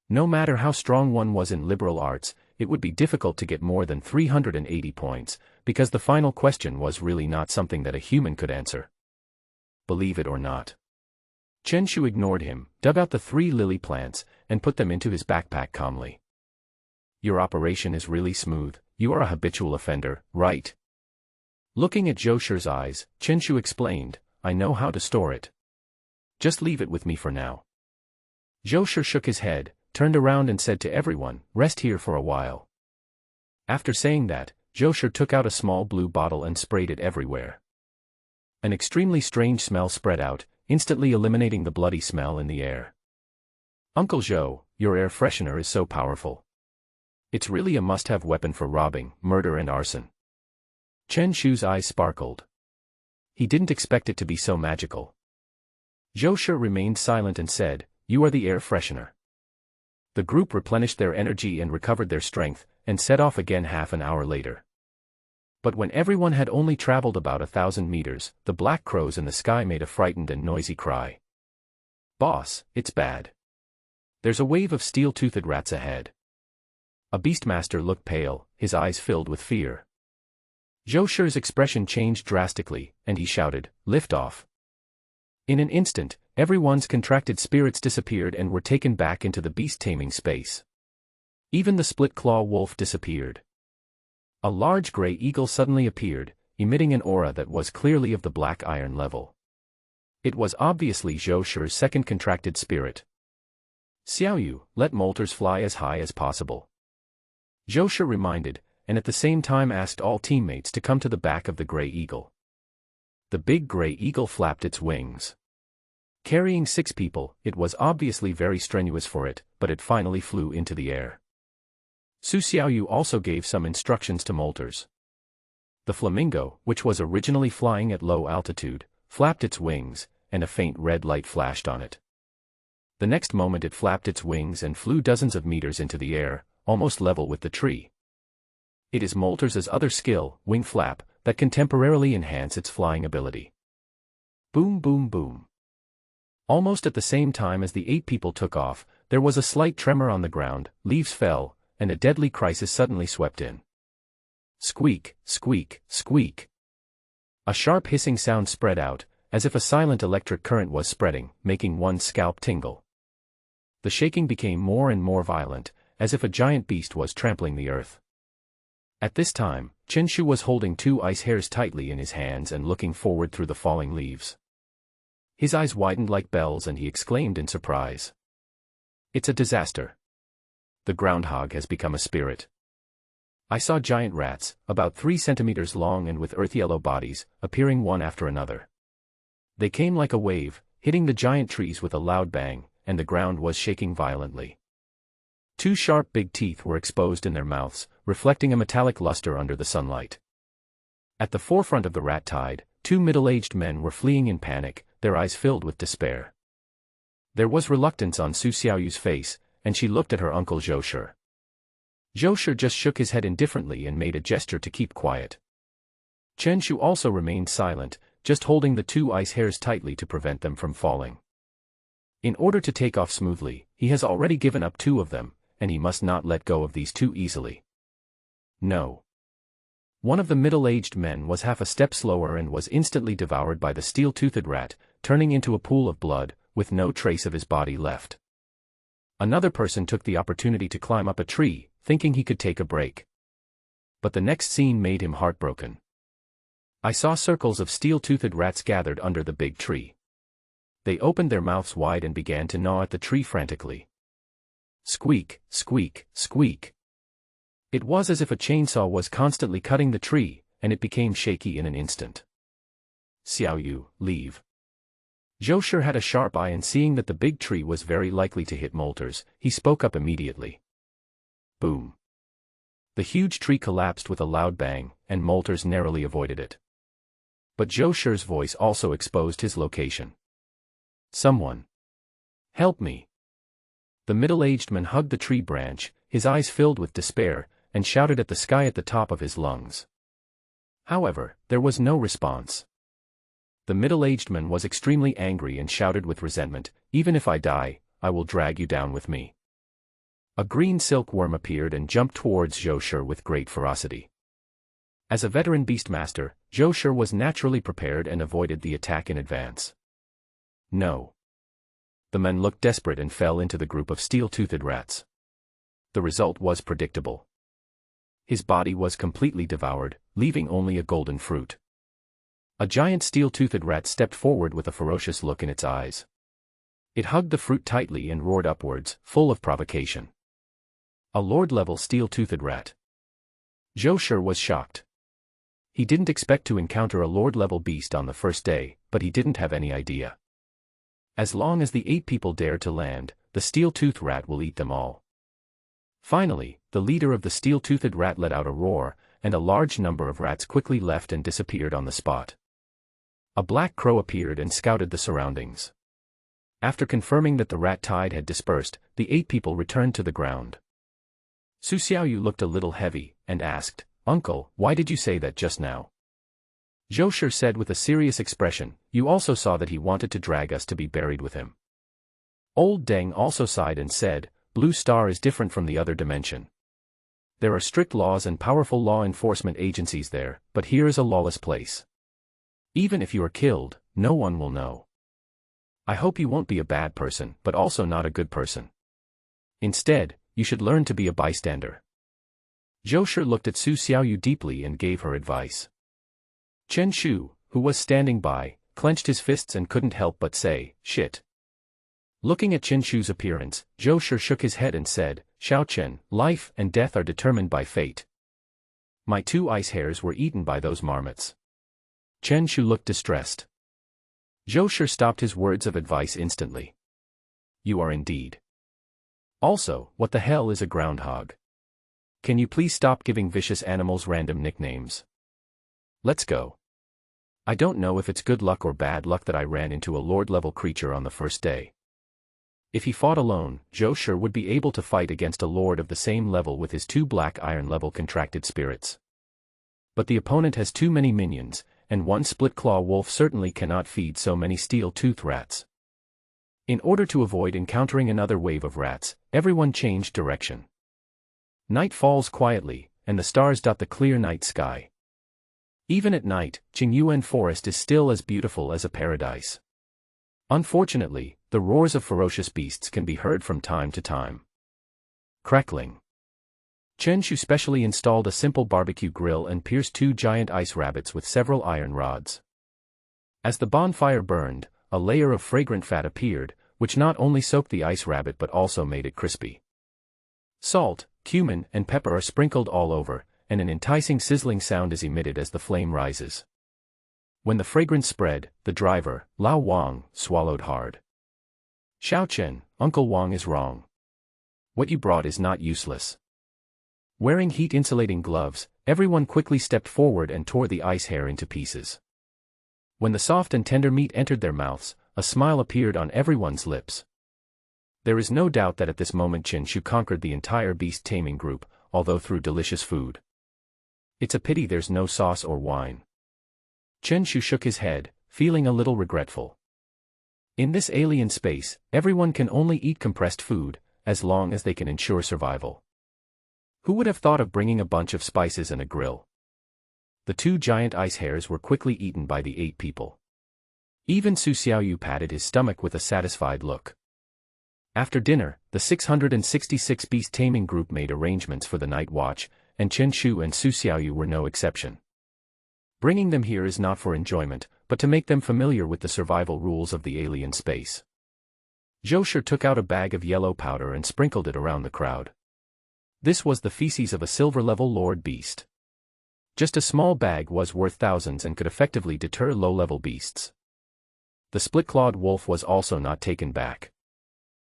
No matter how strong one was in liberal arts, it would be difficult to get more than 380 points, because the final question was really not something that a human could answer. Believe it or not. Chen Shu ignored him, dug out the 3 lily plants, and put them into his backpack calmly. Your operation is really smooth, you are a habitual offender, right? Looking at Zhou Shi's eyes, Chen Shu explained, I know how to store it. Just leave it with me for now. Zhou Shi shook his head, turned around and said to everyone, rest here for a while. After saying that, Zhou Shi took out a small blue bottle and sprayed it everywhere. An extremely strange smell spread out, instantly eliminating the bloody smell in the air. Uncle Zhou, your air freshener is so powerful. It's really a must-have weapon for robbing, murder and arson. Chen Shu's eyes sparkled. He didn't expect it to be so magical. Zhou Shi remained silent and said, you are the air freshener. The group replenished their energy and recovered their strength, and set off again half an hour later. But when everyone had only traveled about 1,000 meters, the black crows in the sky made a frightened and noisy cry. Boss, it's bad. There's a wave of steel-toothed rats ahead. A beastmaster looked pale, his eyes filled with fear. Zhou Shi's expression changed drastically, and he shouted, lift off. In an instant, everyone's contracted spirits disappeared and were taken back into the beast-taming space. Even the split-claw wolf disappeared. A large gray eagle suddenly appeared, emitting an aura that was clearly of the black iron level. It was obviously Zhou Shi's second contracted spirit. Xiaoyu, let molters fly as high as possible. Zhou Shi reminded, and at the same time asked all teammates to come to the back of the gray eagle. The big gray eagle flapped its wings. Carrying 6 people, it was obviously very strenuous for it, but it finally flew into the air. Su Xiaoyu also gave some instructions to molters. The flamingo, which was originally flying at low altitude, flapped its wings, and a faint red light flashed on it. The next moment it flapped its wings and flew dozens of meters into the air, almost level with the tree. It is molters' other skill, wing flap, that can temporarily enhance its flying ability. Boom boom boom. Almost at the same time as the 8 people took off, there was a slight tremor on the ground, leaves fell, and a deadly crisis suddenly swept in. Squeak, squeak, squeak. A sharp hissing sound spread out, as if a silent electric current was spreading, making one's scalp tingle. The shaking became more and more violent, as if a giant beast was trampling the earth. At this time, Chen Shu was holding 2 ice hairs tightly in his hands and looking forward through the falling leaves. His eyes widened like bells and he exclaimed in surprise. It's a disaster. The groundhog has become a spirit. I saw giant rats, about 3 centimeters long and with earth-yellow bodies, appearing one after another. They came like a wave, hitting the giant trees with a loud bang, and the ground was shaking violently. 2 sharp big teeth were exposed in their mouths, reflecting a metallic luster under the sunlight. At the forefront of the rat tide, 2 middle-aged men were fleeing in panic, their eyes filled with despair. There was reluctance on Su Xiaoyu's face, and she looked at her uncle Zhou Shi. Zhou Shi just shook his head indifferently and made a gesture to keep quiet. Chen Shu also remained silent, just holding the 2 ice hairs tightly to prevent them from falling. In order to take off smoothly, he has already given up 2 of them, and he must not let go of these 2 easily. No. One of the middle-aged men was half a step slower and was instantly devoured by the steel-toothed rat, turning into a pool of blood, with no trace of his body left. Another person took the opportunity to climb up a tree, thinking he could take a break. But the next scene made him heartbroken. I saw circles of steel-toothed rats gathered under the big tree. They opened their mouths wide and began to gnaw at the tree frantically. Squeak, squeak, squeak. It was as if a chainsaw was constantly cutting the tree, and it became shaky in an instant. Xiaoyu, leave. Zhou Shi had a sharp eye and seeing that the big tree was very likely to hit molters, he spoke up immediately. Boom. The huge tree collapsed with a loud bang, and molters narrowly avoided it. But Zhou Shi's voice also exposed his location. Someone. Help me. The middle-aged man hugged the tree branch, his eyes filled with despair, and shouted at the sky at the top of his lungs. However, there was no response. The middle-aged man was extremely angry and shouted with resentment, even if I die, I will drag you down with me. A green silkworm appeared and jumped towards Zhou Shi with great ferocity. As a veteran beastmaster, Zhou Shi was naturally prepared and avoided the attack in advance. No. The men looked desperate and fell into the group of steel-toothed rats. The result was predictable. His body was completely devoured, leaving only a golden fruit. A giant steel-toothed rat stepped forward with a ferocious look in its eyes. It hugged the fruit tightly and roared upwards, full of provocation. A lord-level steel-toothed rat. Zhou Shi was shocked. He didn't expect to encounter a lord-level beast on the first day, but he didn't have any idea. As long as the 8 people dare to land, the steel-toothed rat will eat them all. Finally, the leader of the steel-toothed rat let out a roar, and a large number of rats quickly left and disappeared on the spot. A black crow appeared and scouted the surroundings. After confirming that the rat tide had dispersed, the 8 people returned to the ground. Su Xiaoyu looked a little heavy, and asked, "Uncle, why did you say that just now?" Zhou Shi said with a serious expression, "You also saw that he wanted to drag us to be buried with him." Old Deng also sighed and said, "Blue Star is different from the other dimension. There are strict laws and powerful law enforcement agencies there, but here is a lawless place. Even if you are killed, no one will know. I hope you won't be a bad person, but also not a good person. Instead, you should learn to be a bystander." Zhou Shi looked at Su Xiaoyu deeply and gave her advice. Chen Shu, who was standing by, clenched his fists and couldn't help but say, "Shit." Looking at Chen Shu's appearance, Zhou Shi shook his head and said, "Xiao Chen, life and death are determined by fate. My 2 ice hares were eaten by those marmots." Chen Shu looked distressed. Zhou Shi stopped his words of advice instantly. "You are indeed. Also, what the hell is a groundhog? Can you please stop giving vicious animals random nicknames? Let's go. I don't know if it's good luck or bad luck that I ran into a lord-level creature on the first day. If he fought alone, Zhou Shi would be able to fight against a lord of the same level with his 2 black iron-level contracted spirits. But the opponent has too many minions, and one split-claw wolf certainly cannot feed so many steel-tooth rats." In order to avoid encountering another wave of rats, everyone changed direction. Night falls quietly, and the stars dot the clear night sky. Even at night, Qingyuan Forest is still as beautiful as a paradise. Unfortunately, the roars of ferocious beasts can be heard from time to time. Crackling. Chen Shu specially installed a simple barbecue grill and pierced 2 giant ice rabbits with several iron rods. As the bonfire burned, a layer of fragrant fat appeared, which not only soaked the ice rabbit but also made it crispy. Salt, cumin, and pepper are sprinkled all over, and an enticing sizzling sound is emitted as the flame rises. When the fragrance spread, the driver, Lao Wang, swallowed hard. "Xiao Chen, Uncle Wang is wrong. What you brought is not useless." Wearing heat-insulating gloves, everyone quickly stepped forward and tore the ice hare into pieces. When the soft and tender meat entered their mouths, a smile appeared on everyone's lips. There is no doubt that at this moment Chen Shu conquered the entire beast-taming group, although through delicious food. It's a pity there's no sauce or wine. Chen Shu shook his head, feeling a little regretful. In this alien space, everyone can only eat compressed food, as long as they can ensure survival. Who would have thought of bringing a bunch of spices and a grill? The 2 giant ice hares were quickly eaten by the 8 people. Even Su Xiaoyu patted his stomach with a satisfied look. After dinner, the 666 beast-taming group made arrangements for the night watch, and Chen Shu and Su Xiaoyu were no exception. Bringing them here is not for enjoyment, but to make them familiar with the survival rules of the alien space. Zhou Shi took out a bag of yellow powder and sprinkled it around the crowd. This was the feces of a silver-level lord beast. Just a small bag was worth thousands and could effectively deter low-level beasts. The split-clawed wolf was also not taken back.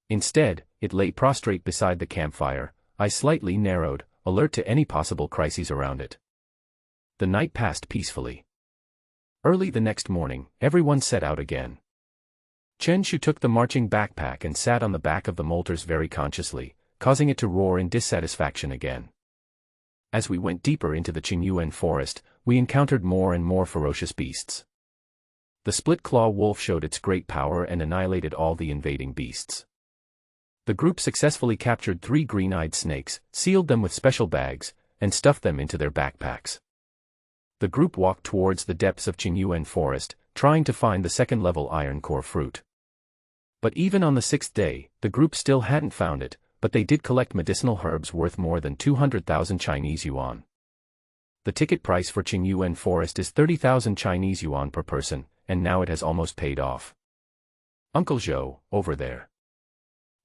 Instead, it lay prostrate beside the campfire, eyes slightly narrowed, alert to any possible crises around it. The night passed peacefully. Early the next morning, everyone set out again. Chen Shu took the marching backpack and sat on the back of the molters very consciously, causing it to roar in dissatisfaction again. As we went deeper into the Qingyuan forest, we encountered more and more ferocious beasts. The split-claw wolf showed its great power and annihilated all the invading beasts. The group successfully captured 3 green-eyed snakes, sealed them with special bags, and stuffed them into their backpacks. The group walked towards the depths of Qingyuan forest, trying to find the second-level iron core fruit. But even on the 6th day, the group still hadn't found it, but they did collect medicinal herbs worth more than 200,000 Chinese yuan. The ticket price for Qingyuan forest is 30,000 Chinese yuan per person, and now it has almost paid off. Uncle Zhou, over there.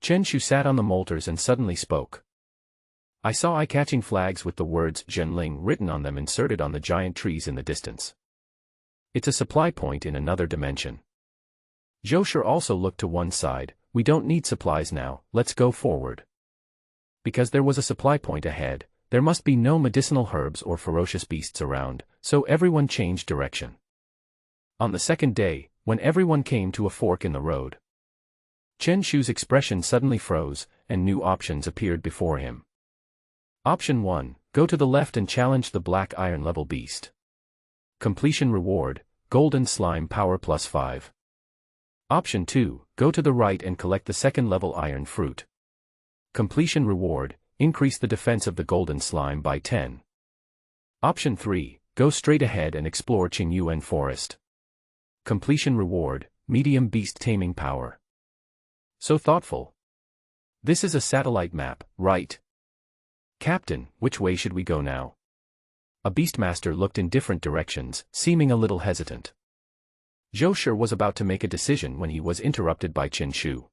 Chen Shu sat on the molters and suddenly spoke. I saw eye-catching flags with the words Zhenling written on them inserted on the giant trees in the distance. It's a supply point in another dimension. Zhou Shi also looked to one side. We don't need supplies now, let's go forward. Because there was a supply point ahead, there must be no medicinal herbs or ferocious beasts around, so everyone changed direction. On the 2nd day, when everyone came to a fork in the road, Chen Shu's expression suddenly froze, and new options appeared before him. Option 1, go to the left and challenge the black iron level beast. Completion reward, golden slime power +5. Option 2, go to the right and collect the second-level iron fruit. Completion reward, increase the defense of the golden slime by 10. Option 3, go straight ahead and explore Qingyuan forest. Completion reward, medium beast-taming power. So thoughtful. This is a satellite map, right? Captain, which way should we go now? A beastmaster looked in different directions, seeming a little hesitant. Zhou Shi was about to make a decision when he was interrupted by Chen Shu.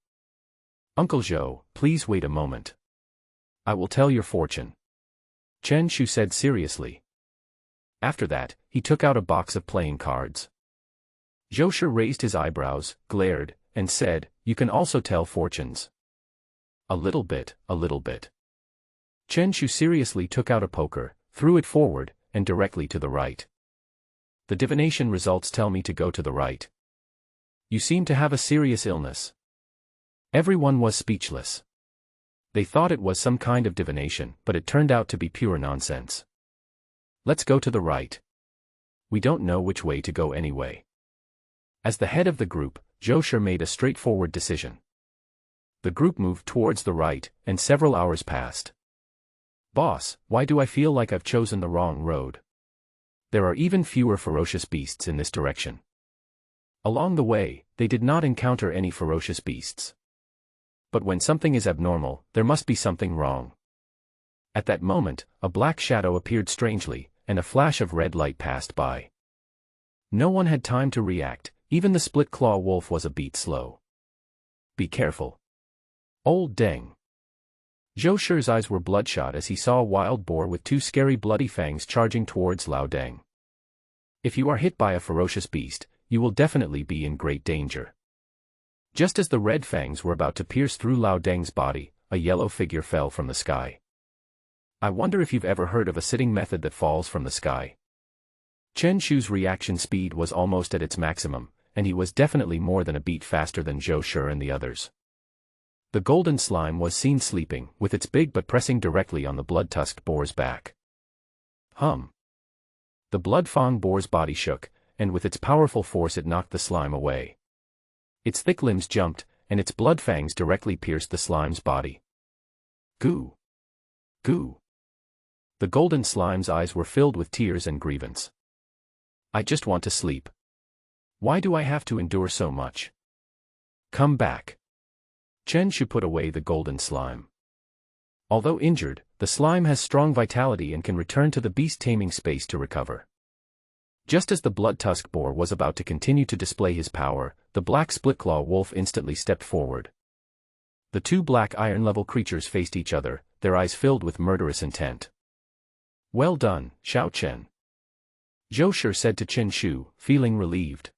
Uncle Zhou, please wait a moment. I will tell your fortune. Chen Shu said seriously. After that, he took out a box of playing cards. Zhou Shi raised his eyebrows, glared, and said, you can also tell fortunes. A little bit, a little bit. Chen Shu seriously took out a poker, threw it forward, and directly to the right. The divination results tell me to go to the right. You seem to have a serious illness. Everyone was speechless. They thought it was some kind of divination, but it turned out to be pure nonsense. Let's go to the right. We don't know which way to go anyway. As the head of the group, Zhou Shi made a straightforward decision. The group moved towards the right, and several hours passed. Boss, why do I feel like I've chosen the wrong road? There are even fewer ferocious beasts in this direction. Along the way, they did not encounter any ferocious beasts. But when something is abnormal, there must be something wrong. At that moment, a black shadow appeared strangely, and a flash of red light passed by. No one had time to react, even the split-claw wolf was a beat slow. Be careful. Old Deng. Zhou Shi's eyes were bloodshot as he saw a wild boar with 2 scary bloody fangs charging towards Lao Deng. If you are hit by a ferocious beast, you will definitely be in great danger. Just as the red fangs were about to pierce through Lao Deng's body, a yellow figure fell from the sky. I wonder if you've ever heard of a sitting method that falls from the sky. Chen Shu's reaction speed was almost at its maximum, and he was definitely more than a beat faster than Zhou Shi and the others. The golden slime was seen sleeping, with its big butt pressing directly on the blood-tusked boar's back. Hum. The blood-fang boar's body shook, and with its powerful force it knocked the slime away. Its thick limbs jumped, and its blood fangs directly pierced the slime's body. Goo! Goo! The golden slime's eyes were filled with tears and grievance. I just want to sleep. Why do I have to endure so much? Come back. Chen Shu put away the golden slime. Although injured, the slime has strong vitality and can return to the beast-taming space to recover. Just as the blood-tusk boar was about to continue to display his power, the black split-claw wolf instantly stepped forward. The 2 black iron-level creatures faced each other, their eyes filled with murderous intent. Well done, Xiao Chen. Zhou Shi said to Chen Shu, feeling relieved.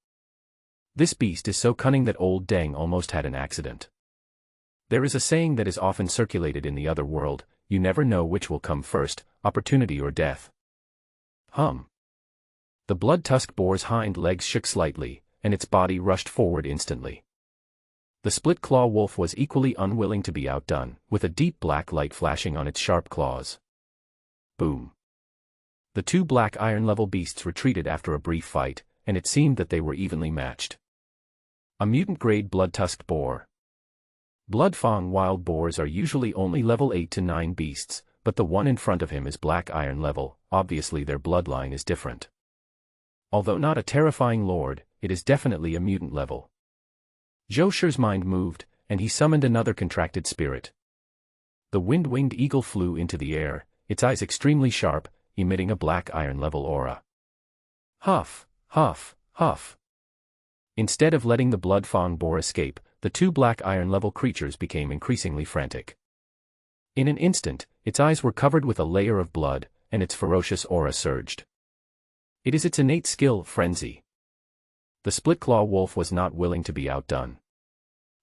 This beast is so cunning that old Deng almost had an accident. There is a saying that is often circulated in the other world, you never know which will come first, opportunity or death. Hum. The blood-tusk boar's hind legs shook slightly, and its body rushed forward instantly. The split-claw wolf was equally unwilling to be outdone, with a deep black light flashing on its sharp claws. Boom. The 2 black iron-level beasts retreated after a brief fight, and it seemed that they were evenly matched. A mutant-grade blood-tusked boar. Bloodfang wild boars are usually only level 8 to 9 beasts, but the one in front of him is black iron level, obviously their bloodline is different. Although not a terrifying lord, it is definitely a mutant level. Zhou Shi's mind moved, and he summoned another contracted spirit. The wind-winged eagle flew into the air, its eyes extremely sharp, emitting a black iron level aura. Huff, huff, huff. Instead of letting the Bloodfang boar escape, the two black iron level creatures became increasingly frantic. In an instant, its eyes were covered with a layer of blood, and its ferocious aura surged. It is its innate skill, frenzy. The split-claw wolf was not willing to be outdone.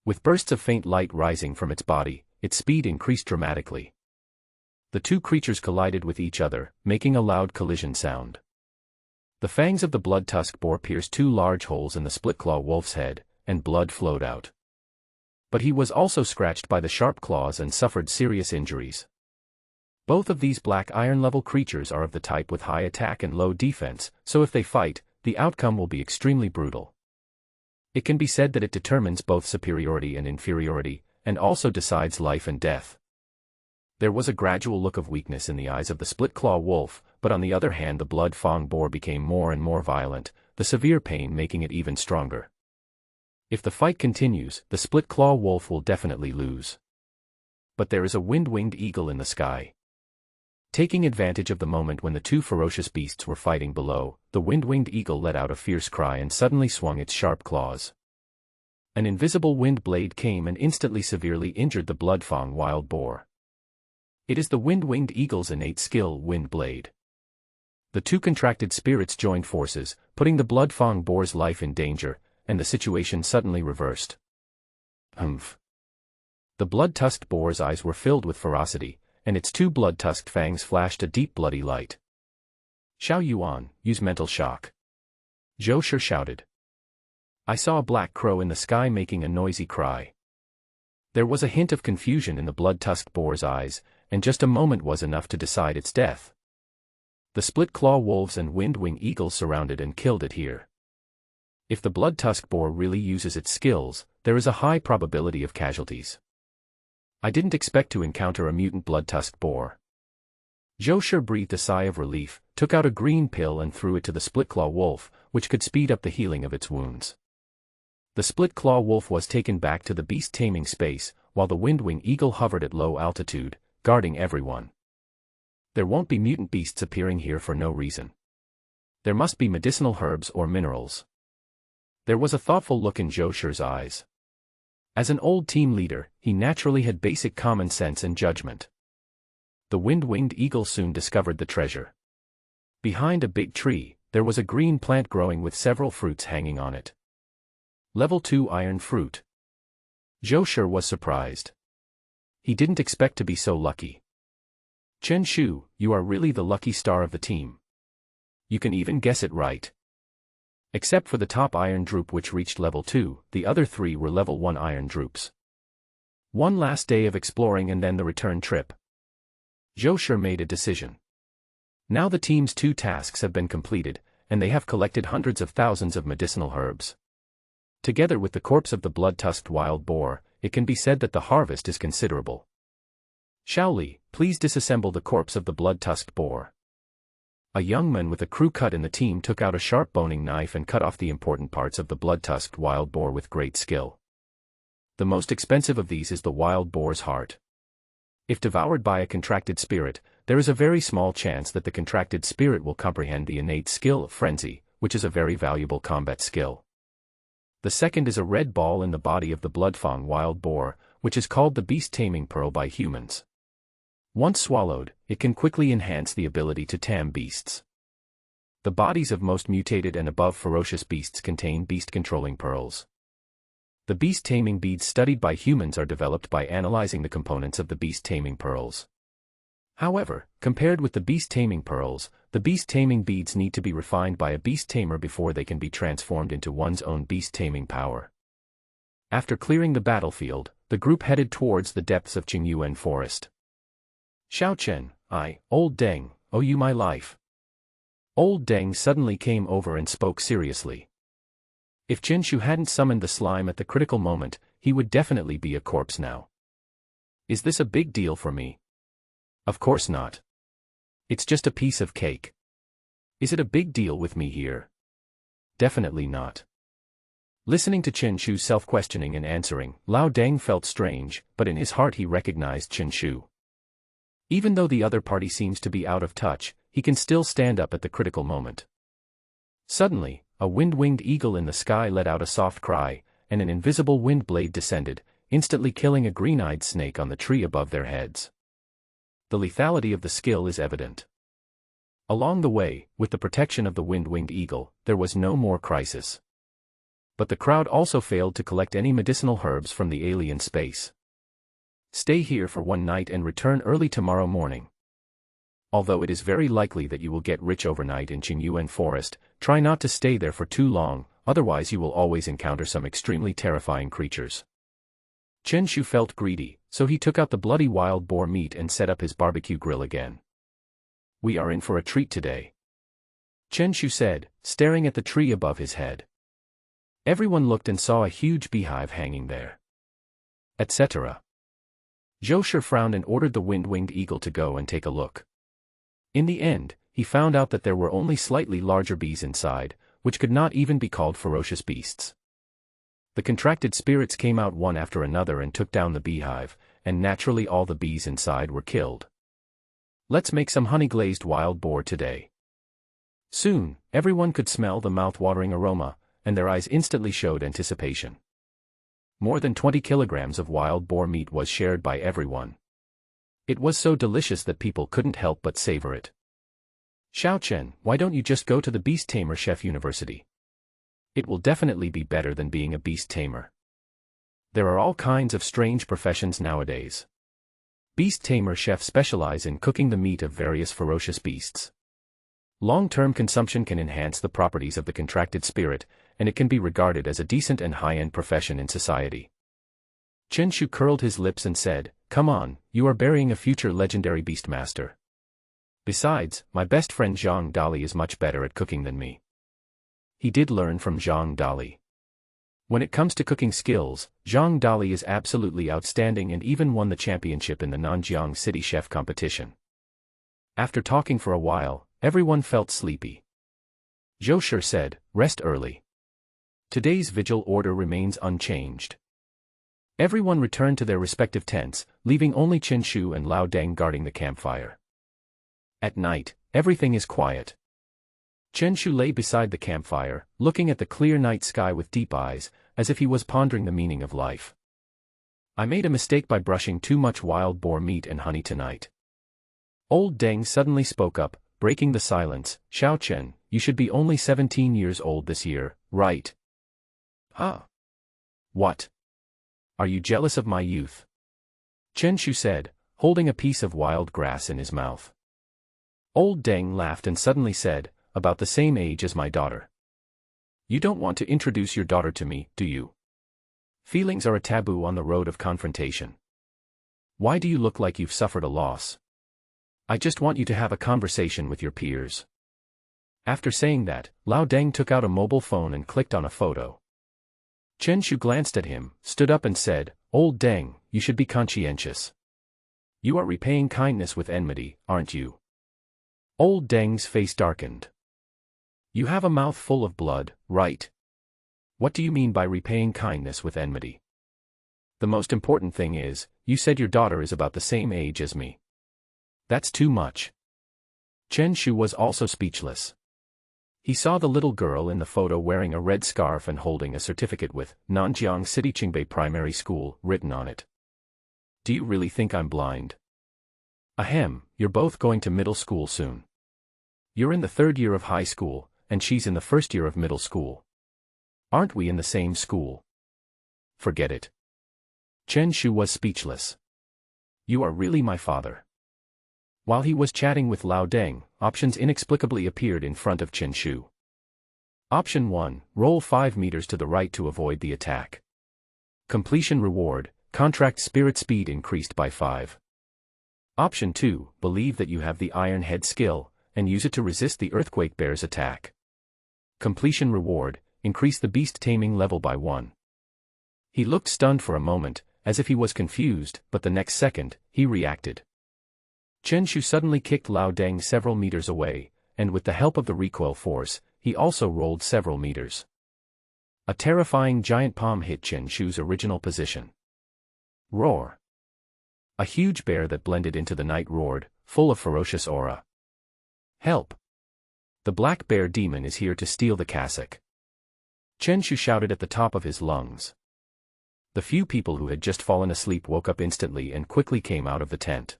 With bursts of faint light rising from its body, its speed increased dramatically. The two creatures collided with each other, making a loud collision sound. The fangs of the blood-tusk boar pierced two large holes in the split-claw wolf's head, and blood flowed out. But he was also scratched by the sharp claws and suffered serious injuries. Both of these black iron-level creatures are of the type with high attack and low defense, so if they fight, the outcome will be extremely brutal. It can be said that it determines both superiority and inferiority, and also decides life and death. There was a gradual look of weakness in the eyes of the split-claw wolf, but on the other hand the Bloodfang boar became more and more violent, the severe pain making it even stronger. If the fight continues, the split-claw wolf will definitely lose. But there is a wind-winged eagle in the sky. Taking advantage of the moment when the two ferocious beasts were fighting below, the wind-winged eagle let out a fierce cry and suddenly swung its sharp claws. An invisible wind blade came and instantly severely injured the Bloodfang wild boar. It is the wind-winged eagle's innate skill, Wind Blade. The two contracted spirits joined forces, putting the Bloodfang boar's life in danger, and the situation suddenly reversed. Humph. The blood-tusked boar's eyes were filled with ferocity, and its two blood-tusked fangs flashed a deep bloody light. Xiao Yuan, use mental shock. Zhou Shi shouted. I saw a black crow in the sky making a noisy cry. There was a hint of confusion in the blood-tusked boar's eyes, and just a moment was enough to decide its death. The split-claw wolves and wind-wing eagles surrounded and killed it here. If the blood-tusk boar really uses its skills, there is a high probability of casualties. I didn't expect to encounter a mutant blood-tusk boar. Zhou Shi breathed a sigh of relief, took out a green pill and threw it to the split-claw wolf, which could speed up the healing of its wounds. The split-claw wolf was taken back to the beast-taming space, while the wind-wing eagle hovered at low altitude, guarding everyone. There won't be mutant beasts appearing here for no reason. There must be medicinal herbs or minerals. There was a thoughtful look in Zhou Shi's eyes. As an old team leader, he naturally had basic common sense and judgment. The wind-winged eagle soon discovered the treasure. Behind a big tree, there was a green plant growing with several fruits hanging on it. Level 2 iron fruit. Zhou Shi was surprised. He didn't expect to be so lucky. Chen Shu, you are really the lucky star of the team. You can even guess it right. Except for the top iron drupe which reached level 2, the other three were level 1 iron drupes. One last day of exploring and then the return trip. Zhou Shi made a decision. Now the team's 2 tasks have been completed, and they have collected hundreds of thousands of medicinal herbs. Together with the corpse of the blood-tusked wild boar, it can be said that the harvest is considerable. Shaoli, please disassemble the corpse of the blood-tusked boar. A young man with a crew cut in the team took out a sharp boning knife and cut off the important parts of the blood-tusked wild boar with great skill. The most expensive of these is the wild boar's heart. If devoured by a contracted spirit, there is a very small chance that the contracted spirit will comprehend the innate skill of frenzy, which is a very valuable combat skill. The second is a red ball in the body of the Bloodfang wild boar, which is called the Beast-taming pearl by humans. Once swallowed, it can quickly enhance the ability to tame beasts. The bodies of most mutated and above ferocious beasts contain beast-controlling pearls. The beast-taming beads studied by humans are developed by analyzing the components of the beast-taming pearls. However, compared with the beast-taming pearls, the beast-taming beads need to be refined by a beast-tamer before they can be transformed into one's own beast-taming power. After clearing the battlefield, the group headed towards the depths of Qingyuan Forest. Xiao Chen, Old Deng, owe you my life. Old Deng suddenly came over and spoke seriously. If Chen Shu hadn't summoned the slime at the critical moment, he would definitely be a corpse now. Is this a big deal for me? Of course not. It's just a piece of cake. Is it a big deal with me here? Definitely not. Listening to Chen Shu's self-questioning and answering, Lao Deng felt strange, but in his heart he recognized Chen Shu. Even though the other party seems to be out of touch, he can still stand up at the critical moment. Suddenly, a wind-winged eagle in the sky let out a soft cry, and an invisible wind blade descended, instantly killing a green-eyed snake on the tree above their heads. The lethality of the skill is evident. Along the way, with the protection of the wind-winged eagle, there was no more crisis. But the crowd also failed to collect any medicinal herbs from the alien space. Stay here for one night and return early tomorrow morning. Although it is very likely that you will get rich overnight in Qingyuan Forest, try not to stay there for too long, otherwise you will always encounter some extremely terrifying creatures. Chen Shu felt greedy, so he took out the bloody wild boar meat and set up his barbecue grill again. We are in for a treat today, Chen Shu said, staring at the tree above his head. Everyone looked and saw a huge beehive hanging there. Etc. Zhou Shi frowned and ordered the wind-winged eagle to go and take a look. In the end, he found out that there were only slightly larger bees inside, which could not even be called ferocious beasts. The contracted spirits came out one after another and took down the beehive, and naturally all the bees inside were killed. Let's make some honey-glazed wild boar today. Soon, everyone could smell the mouth-watering aroma, and their eyes instantly showed anticipation. More than 20 kilograms of wild boar meat was shared by everyone. It was so delicious that people couldn't help but savor it. Xiao Chen, why don't you just go to the Beast-tamer Chef University? It will definitely be better than being a beast-tamer. There are all kinds of strange professions nowadays. Beast-tamer chefs specialize in cooking the meat of various ferocious beasts. Long-term consumption can enhance the properties of the contracted spirit, and it can be regarded as a decent and high-end profession in society. Chen Shu curled his lips and said, "Come on, you are burying a future legendary beastmaster. Besides, my best friend Zhang Dali is much better at cooking than me." He did learn from Zhang Dali. When it comes to cooking skills, Zhang Dali is absolutely outstanding and even won the championship in the Nanjiang City Chef competition. After talking for a while, everyone felt sleepy. Zhou Shi said, "Rest early. Today's vigil order remains unchanged." Everyone returned to their respective tents, leaving only Chen Shu and Lao Deng guarding the campfire. At night, everything is quiet. Chen Shu lay beside the campfire, looking at the clear night sky with deep eyes, as if he was pondering the meaning of life. I made a mistake by brushing too much wild boar meat and honey tonight. Old Deng suddenly spoke up, breaking the silence. Xiao Chen, you should be only 17 years old this year, right? Huh? What? Are you jealous of my youth? Chen Shu said, holding a piece of wild grass in his mouth. Old Deng laughed and suddenly said, about the same age as my daughter. You don't want to introduce your daughter to me, do you? Feelings are a taboo on the road of confrontation. Why do you look like you've suffered a loss? I just want you to have a conversation with your peers. After saying that, Lao Deng took out a mobile phone and clicked on a photo. Chen Shu glanced at him, stood up and said, Old Deng, you should be conscientious. You are repaying kindness with enmity, aren't you? Old Deng's face darkened. You have a mouth full of blood, right? What do you mean by repaying kindness with enmity? The most important thing is, you said your daughter is about the same age as me. That's too much. Chen Shu was also speechless. He saw the little girl in the photo wearing a red scarf and holding a certificate with Nanjiang City Qingbei Primary School written on it. Do you really think I'm blind? Ahem, you're both going to middle school soon. You're in the 3rd year of high school, and she's in the 1st year of middle school. Aren't we in the same school? Forget it. Chen Shu was speechless. You are really my father. While he was chatting with Lao Deng, options inexplicably appeared in front of Chen Shu. Option 1, roll 5 meters to the right to avoid the attack. Completion reward, contract spirit speed increased by 5. Option 2, believe that you have the Iron Head skill, and use it to resist the Earthquake Bear's attack. Completion reward, increase the Beast-taming level by 1. He looked stunned for a moment, as if he was confused, but the next second, he reacted. Chen Shu suddenly kicked Lao Deng several meters away, and with the help of the recoil force, he also rolled several meters. A terrifying giant palm hit Chen Shu's original position. Roar! A huge bear that blended into the night roared, full of ferocious aura. Help! The black bear demon is here to steal the cassock. Chen Shu shouted at the top of his lungs. The few people who had just fallen asleep woke up instantly and quickly came out of the tent.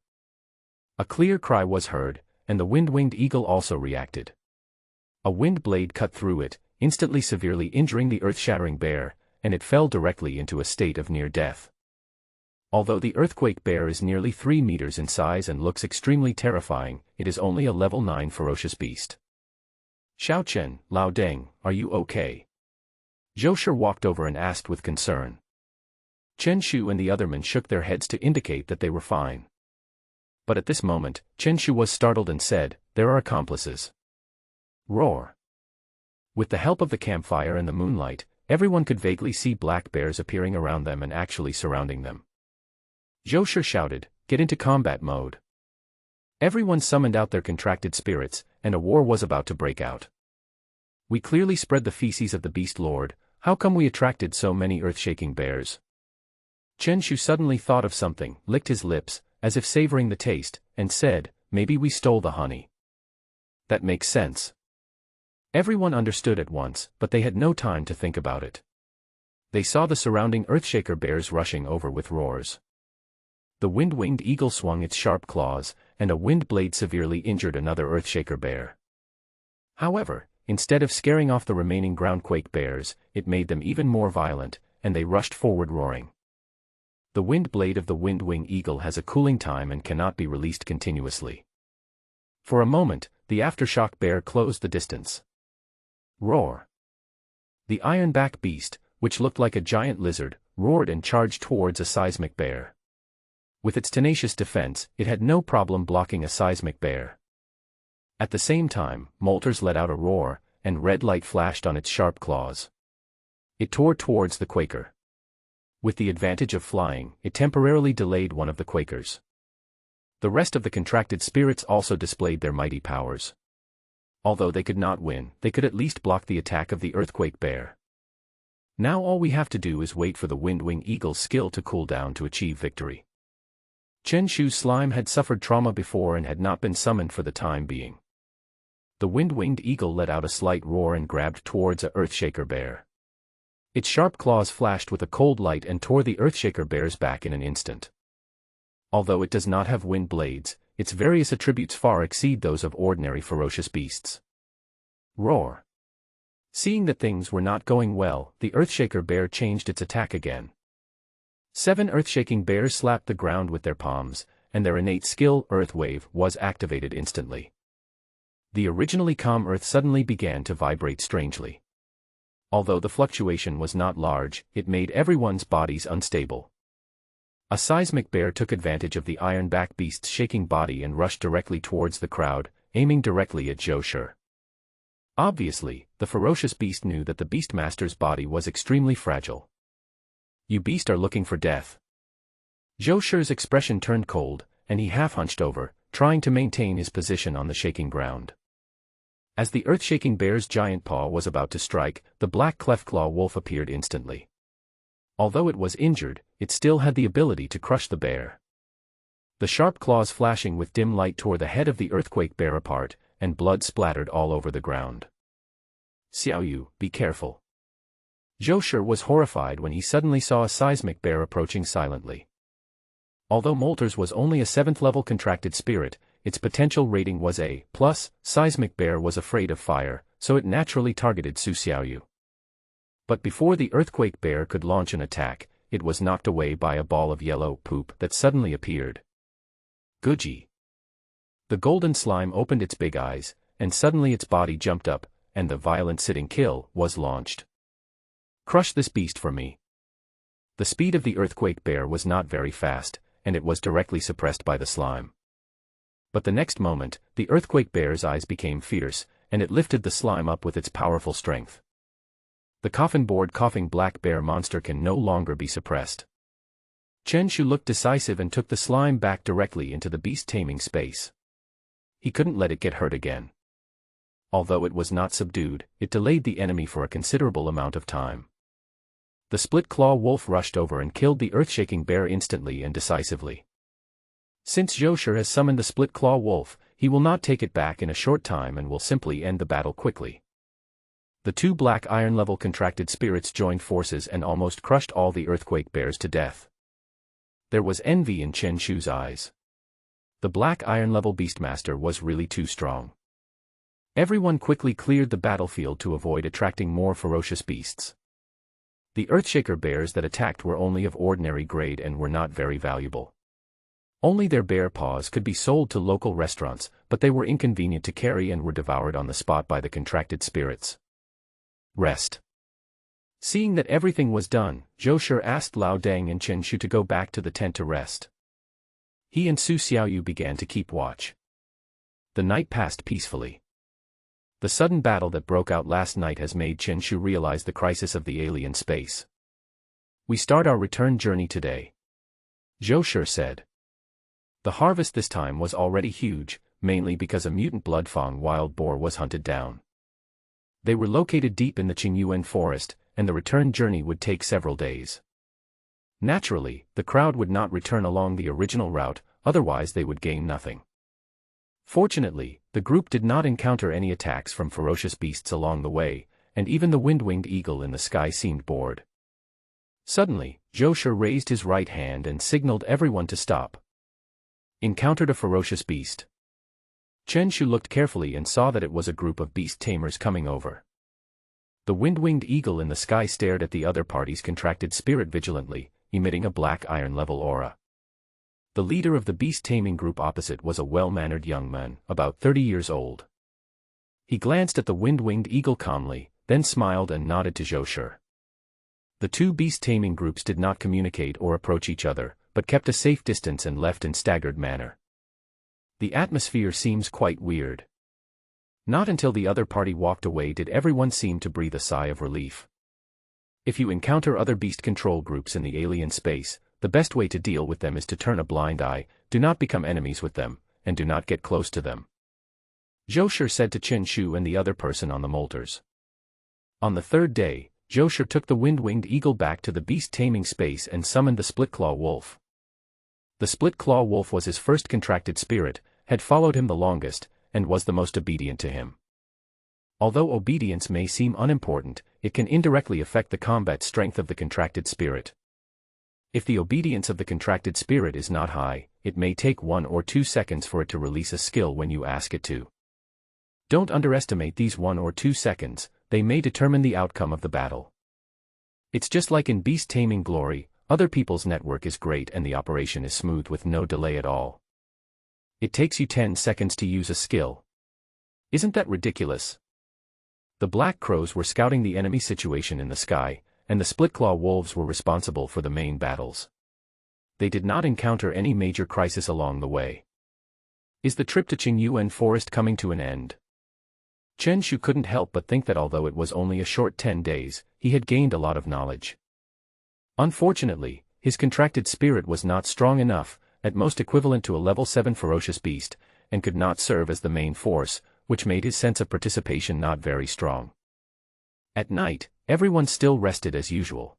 A clear cry was heard, and the wind-winged eagle also reacted. A wind blade cut through it, instantly severely injuring the earth-shattering bear, and it fell directly into a state of near death. Although the earthquake bear is nearly 3 meters in size and looks extremely terrifying, it is only a level 9 ferocious beast. Xiao Chen, Lao Deng, are you okay? Zhou Shi walked over and asked with concern. Chen Shu and the other men shook their heads to indicate that they were fine. But at this moment, Chen Shu was startled and said, "There are accomplices." Roar! With the help of the campfire and the moonlight, everyone could vaguely see black bears appearing around them and actually surrounding them. Zhou Shi shouted, "Get into combat mode." Everyone summoned out their contracted spirits, and a war was about to break out. We clearly spread the feces of the Beast Lord. How come we attracted so many earth-shaking bears? Chen Shu suddenly thought of something, licked his lips, as if savoring the taste, and said, "Maybe we stole the honey." That makes sense. Everyone understood at once, but they had no time to think about it. They saw the surrounding earthshaker bears rushing over with roars. The wind-winged eagle swung its sharp claws, and a wind blade severely injured another earthshaker bear. However, instead of scaring off the remaining groundquake bears, it made them even more violent, and they rushed forward roaring. The wind blade of the wind-wing eagle has a cooling time and cannot be released continuously. For a moment, the aftershock bear closed the distance. Roar! The ironback beast, which looked like a giant lizard, roared and charged towards a seismic bear. With its tenacious defense, it had no problem blocking a seismic bear. At the same time, Molters let out a roar, and red light flashed on its sharp claws. It tore towards the Quaker. With the advantage of flying, it temporarily delayed one of the Quakers. The rest of the contracted spirits also displayed their mighty powers. Although they could not win, they could at least block the attack of the earthquake bear. Now all we have to do is wait for the wind-wing eagle's skill to cool down to achieve victory. Chen Shu's slime had suffered trauma before and had not been summoned for the time being. The wind-winged eagle let out a slight roar and grabbed towards a earthshaker bear. Its sharp claws flashed with a cold light and tore the earthshaker bear's back in an instant. Although it does not have wind blades, its various attributes far exceed those of ordinary ferocious beasts. Roar! Seeing that things were not going well, the earthshaker bear changed its attack again. 7 earthshaking bears slapped the ground with their palms, and their innate skill, Earth Wave, was activated instantly. The originally calm earth suddenly began to vibrate strangely. Although the fluctuation was not large, it made everyone's bodies unstable. A seismic bear took advantage of the ironback beast's shaking body and rushed directly towards the crowd, aiming directly at Zhou Shi. Obviously, the ferocious beast knew that the Beastmaster's body was extremely fragile. "You beast are looking for death." Zhou Shi's expression turned cold, and he half-hunched over, trying to maintain his position on the shaking ground. As the earth-shaking bear's giant paw was about to strike, the black cleft-claw wolf appeared instantly. Although it was injured, it still had the ability to crush the bear. The sharp claws flashing with dim light tore the head of the earthquake bear apart, and blood splattered all over the ground. "Xiao Yu, be careful." Zhou Shi was horrified when he suddenly saw a seismic bear approaching silently. Although Molters was only a 7th-level contracted spirit, its potential rating was A+. Seismic bear was afraid of fire, so it naturally targeted Su Xiaoyu. But before the earthquake bear could launch an attack, it was knocked away by a ball of yellow poop that suddenly appeared. Guji! The golden slime opened its big eyes, and suddenly its body jumped up, and the violent sitting kill was launched. "Crush this beast for me." The speed of the earthquake bear was not very fast, and it was directly suppressed by the slime. But the next moment, the earthquake bear's eyes became fierce, and it lifted the slime up with its powerful strength. The coffin-board coughing black bear monster can no longer be suppressed. Chen Shu looked decisive and took the slime back directly into the beast-taming space. He couldn't let it get hurt again. Although it was not subdued, it delayed the enemy for a considerable amount of time. The split-claw wolf rushed over and killed the earth-shaking bear instantly and decisively. Since Zhou has summoned the split-claw wolf, he will not take it back in a short time and will simply end the battle quickly. The two black iron-level contracted spirits joined forces and almost crushed all the earthquake bears to death. There was envy in Chen Shu's eyes. The black iron-level beastmaster was really too strong. Everyone quickly cleared the battlefield to avoid attracting more ferocious beasts. The earthshaker bears that attacked were only of ordinary grade and were not very valuable. Only their bear paws could be sold to local restaurants, but they were inconvenient to carry and were devoured on the spot by the contracted spirits. Rest. Seeing that everything was done, Zhou asked Lao Deng and Chen Shu to go back to the tent to rest. He and Su Xiaoyu began to keep watch. The night passed peacefully. The sudden battle that broke out last night has made Chen Shu realize the crisis of the alien space. We start our return journey today, Zhou said. The harvest this time was already huge, mainly because a mutant bloodfang wild boar was hunted down. They were located deep in the Qingyuan forest, and the return journey would take several days. Naturally, the crowd would not return along the original route, otherwise they would gain nothing. Fortunately, the group did not encounter any attacks from ferocious beasts along the way, and even the wind-winged eagle in the sky seemed bored. Suddenly, Zhou raised his right hand and signaled everyone to stop. Encountered a ferocious beast. Chen Shu looked carefully and saw that it was a group of beast tamers coming over. The wind-winged eagle in the sky stared at the other party's contracted spirit vigilantly, emitting a black iron-level aura. The leader of the beast-taming group opposite was a well-mannered young man, about 30 years old. He glanced at the wind-winged eagle calmly, then smiled and nodded to Zhou. The two beast-taming groups did not communicate or approach each other, but kept a safe distance and left in staggered manner. The atmosphere seems quite weird. Not until the other party walked away did everyone seem to breathe a sigh of relief. If you encounter other beast control groups in the alien space, the best way to deal with them is to turn a blind eye, do not become enemies with them, and do not get close to them, Zhou said to Chen Shu and the other person on the molters. On the third day, Zhou took the wind-winged eagle back to the beast-taming space and summoned the split-claw wolf. The split-claw wolf was his first contracted spirit, had followed him the longest, and was the most obedient to him. Although obedience may seem unimportant, it can indirectly affect the combat strength of the contracted spirit. If the obedience of the contracted spirit is not high, it may take 1 or 2 seconds for it to release a skill when you ask it to. Don't underestimate these 1 or 2 seconds, they may determine the outcome of the battle. It's just like in beast-taming glory, other people's network is great and the operation is smooth with no delay at all. It takes you 10 seconds to use a skill. Isn't that ridiculous? The Black Crows were scouting the enemy situation in the sky, and the split-claw wolves were responsible for the main battles. They did not encounter any major crisis along the way. Is the trip to Qingyuan forest coming to an end? Chen Shu couldn't help but think that although it was only a short 10 days, he had gained a lot of knowledge. Unfortunately, his contracted spirit was not strong enough, at most equivalent to a level 7 ferocious beast, and could not serve as the main force, which made his sense of participation not very strong. At night, everyone still rested as usual.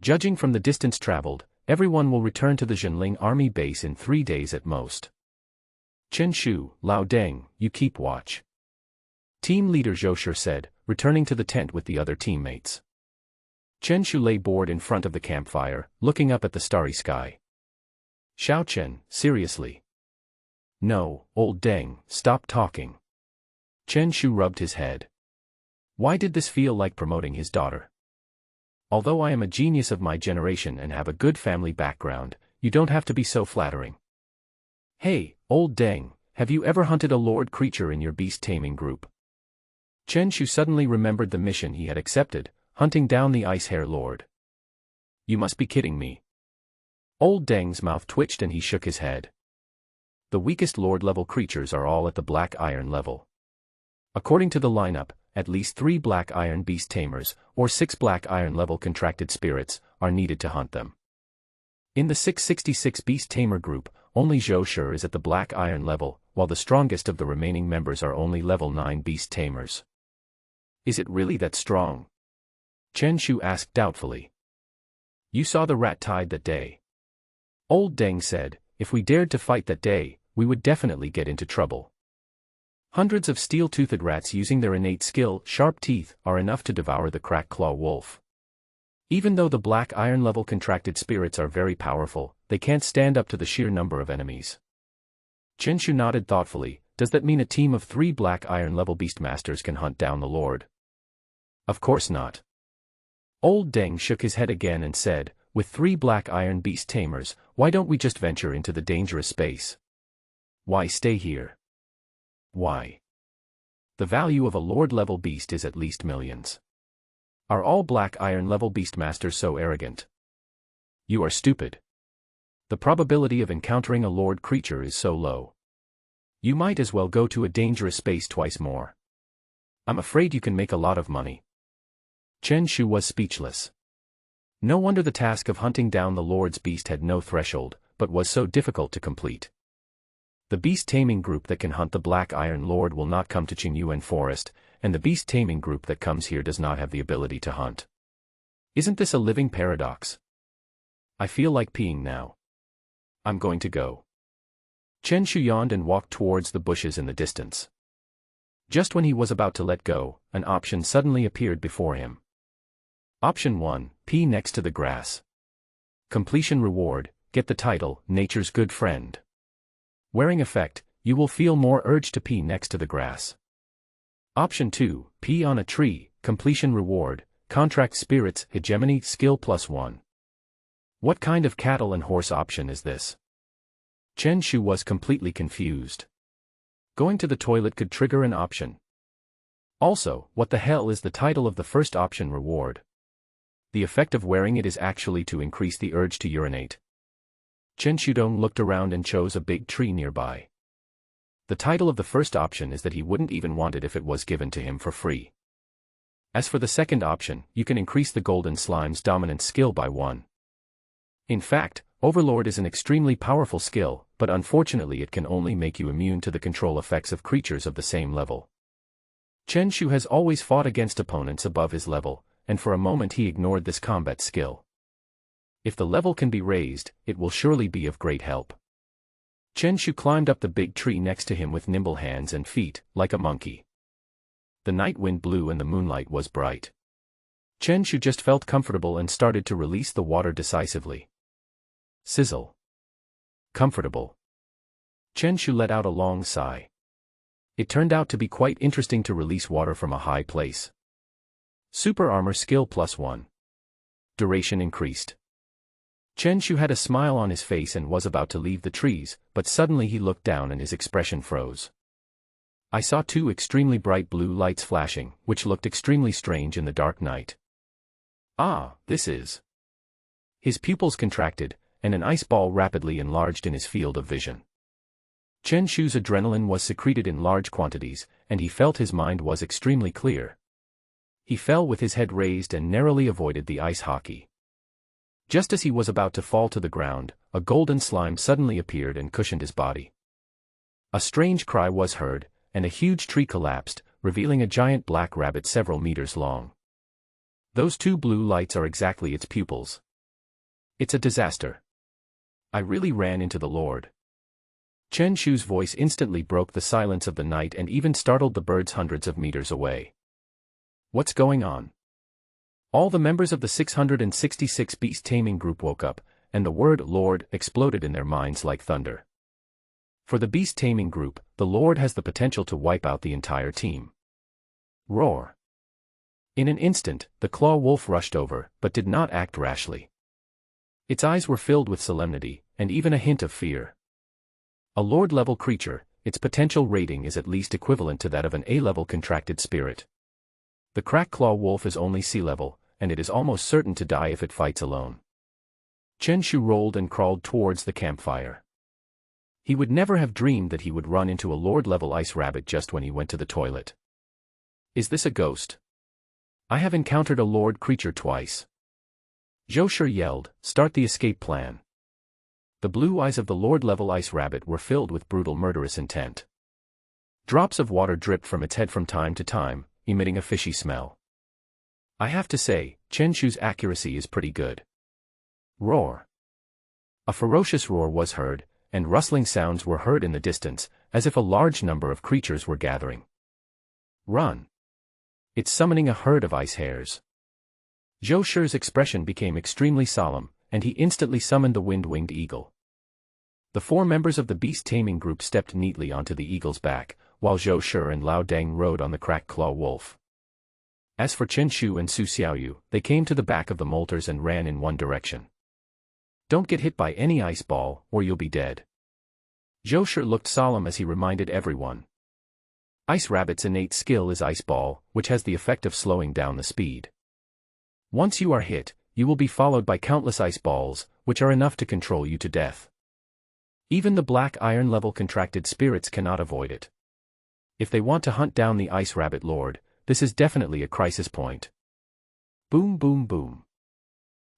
Judging from the distance traveled, everyone will return to the Zhenling army base in 3 days at most. Chen Shu, Lao Deng, you keep watch. Team leader Zhou said, returning to the tent with the other teammates. Chen Shu lay bored in front of the campfire, looking up at the starry sky. Xiao Chen, seriously. No, old Deng, stop talking. Chen Shu rubbed his head. Why did this feel like promoting his daughter? Although I am a genius of my generation and have a good family background, you don't have to be so flattering. Hey, old Deng, have you ever hunted a lord creature in your beast-taming group? Chen Shu suddenly remembered the mission he had accepted, hunting down the Ice Hair Lord. You must be kidding me. Old Deng's mouth twitched and he shook his head. The weakest Lord-level creatures are all at the Black Iron level. According to the lineup, at least 3 black iron beast tamers, or 6 black iron level contracted spirits, are needed to hunt them. In the 666 beast tamer group, only Zhou Shi is at the black iron level, while the strongest of the remaining members are only level 9 beast tamers. Is it really that strong? Chen Shu asked doubtfully. You saw the rat tide that day. Old Deng said, if we dared to fight that day, we would definitely get into trouble. Hundreds of steel-toothed rats using their innate skill, sharp teeth, are enough to devour the crack claw wolf. Even though the black iron level contracted spirits are very powerful, they can't stand up to the sheer number of enemies. Chen Shu nodded thoughtfully. Does that mean a team of 3 black iron level beastmasters can hunt down the Lord? Of course not. Old Deng shook his head again and said, with 3 black iron beast tamers, why don't we just venture into the dangerous space? Why stay here? Why? The value of a Lord-level beast is at least millions. Are all black iron level beastmasters so arrogant? You are stupid. The probability of encountering a Lord creature is so low. You might as well go to a dangerous space twice more. I'm afraid you can make a lot of money. Chen Shu was speechless. No wonder the task of hunting down the Lord's beast had no threshold, but was so difficult to complete. The beast-taming group that can hunt the Black Iron Lord will not come to Qingyuan Forest, and the beast-taming group that comes here does not have the ability to hunt. Isn't this a living paradox? I feel like peeing now. I'm going to go. Chen Shu yawned and walked towards the bushes in the distance. Just when he was about to let go, an option suddenly appeared before him. Option 1, pee next to the grass. Completion reward, get the title, Nature's Good Friend. Wearing effect, you will feel more urge to pee next to the grass. Option 2, pee on a tree, completion reward, contract spirits, hegemony, skill +1. What kind of cattle and horse option is this? Chen Shu was completely confused. Going to the toilet could trigger an option. Also, what the hell is the title of the first option reward? The effect of wearing it is actually to increase the urge to urinate. Chen Shudong looked around and chose a big tree nearby. The title of the first option is that he wouldn't even want it if it was given to him for free. As for the second option, you can increase the golden slime's dominance skill by 1. In fact, Overlord is an extremely powerful skill, but unfortunately it can only make you immune to the control effects of creatures of the same level. Chen Shu has always fought against opponents above his level, and for a moment he ignored this combat skill. If the level can be raised, it will surely be of great help. Chen Shu climbed up the big tree next to him with nimble hands and feet, like a monkey. The night wind blew and the moonlight was bright. Chen Shu just felt comfortable and started to release the water decisively. Sizzle. Comfortable. Chen Shu let out a long sigh. It turned out to be quite interesting to release water from a high place. Super armor skill +1. Duration increased. Chen Shu had a smile on his face and was about to leave the trees, but suddenly he looked down and his expression froze. I saw 2 extremely bright blue lights flashing, which looked extremely strange in the dark night. Ah, this is... His pupils contracted, and an ice ball rapidly enlarged in his field of vision. Chen Shu's adrenaline was secreted in large quantities, and he felt his mind was extremely clear. He fell with his head raised and narrowly avoided the ice hockey. Just as he was about to fall to the ground, a golden slime suddenly appeared and cushioned his body. A strange cry was heard, and a huge tree collapsed, revealing a giant black rabbit several meters long. Those 2 blue lights are exactly its pupils. It's a disaster. I really ran into the Lord. Chen Shu's voice instantly broke the silence of the night and even startled the birds hundreds of meters away. What's going on? All the members of the 666 beast-taming group woke up, and the word Lord exploded in their minds like thunder. For the beast-taming group, the Lord has the potential to wipe out the entire team. Roar. In an instant, the claw wolf rushed over, but did not act rashly. Its eyes were filled with solemnity, and even a hint of fear. A Lord-level creature, its potential rating is at least equivalent to that of an A-level contracted spirit. The crack claw wolf is only C-level, and it is almost certain to die if it fights alone. Chen Shu rolled and crawled towards the campfire. He would never have dreamed that he would run into a Lord-level ice rabbit just when he went to the toilet. Is this a ghost? I have encountered a lord creature twice. Zhou Shi yelled, start the escape plan. The blue eyes of the lord-level ice rabbit were filled with brutal murderous intent. Drops of water dripped from its head from time to time, emitting a fishy smell. I have to say, Chen Shu's accuracy is pretty good. Roar. A ferocious roar was heard, and rustling sounds were heard in the distance, as if a large number of creatures were gathering. Run. It's summoning a herd of ice hares. Zhou Shi's expression became extremely solemn, and he instantly summoned the wind-winged eagle. The 4 members of the beast-taming group stepped neatly onto the eagle's back, while Zhou Shi and Lao Deng rode on the cracked claw wolf. As for Chen Shu and Su Xiaoyu, they came to the back of the molters and ran in one direction. Don't get hit by any ice ball, or you'll be dead. Zhou Shi looked solemn as he reminded everyone. Ice Rabbit's innate skill is Ice Ball, which has the effect of slowing down the speed. Once you are hit, you will be followed by countless ice balls, which are enough to control you to death. Even the black iron-level contracted spirits cannot avoid it. If they want to hunt down the Ice Rabbit Lord, this is definitely a crisis point. Boom boom boom.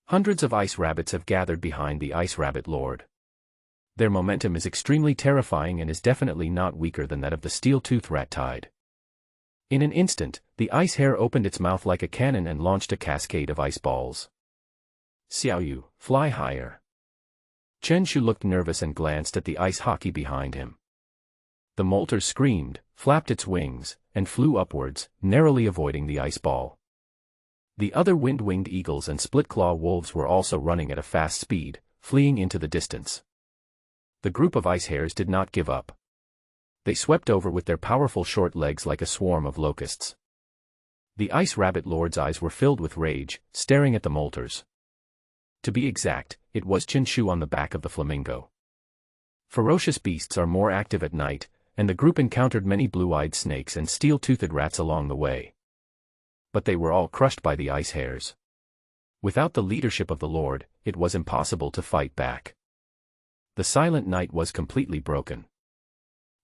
Hundreds of ice rabbits have gathered behind the Ice Rabbit Lord. Their momentum is extremely terrifying and is definitely not weaker than that of the steel-tooth rat tide. In an instant, the ice hare opened its mouth like a cannon and launched a cascade of ice balls. Xiaoyu, fly higher. Chen Shu looked nervous and glanced at the ice hockey behind him. The molter screamed, flapped its wings, and flew upwards, narrowly avoiding the ice ball. The other wind-winged eagles and split-claw wolves were also running at a fast speed, fleeing into the distance. The group of ice hares did not give up. They swept over with their powerful short legs like a swarm of locusts. The Ice Rabbit Lord's eyes were filled with rage, staring at the molters. To be exact, it was Chen Shu on the back of the flamingo. Ferocious beasts are more active at night, and the group encountered many blue-eyed snakes and steel-toothed rats along the way. But they were all crushed by the ice hares. Without the leadership of the Lord, it was impossible to fight back. The silent night was completely broken.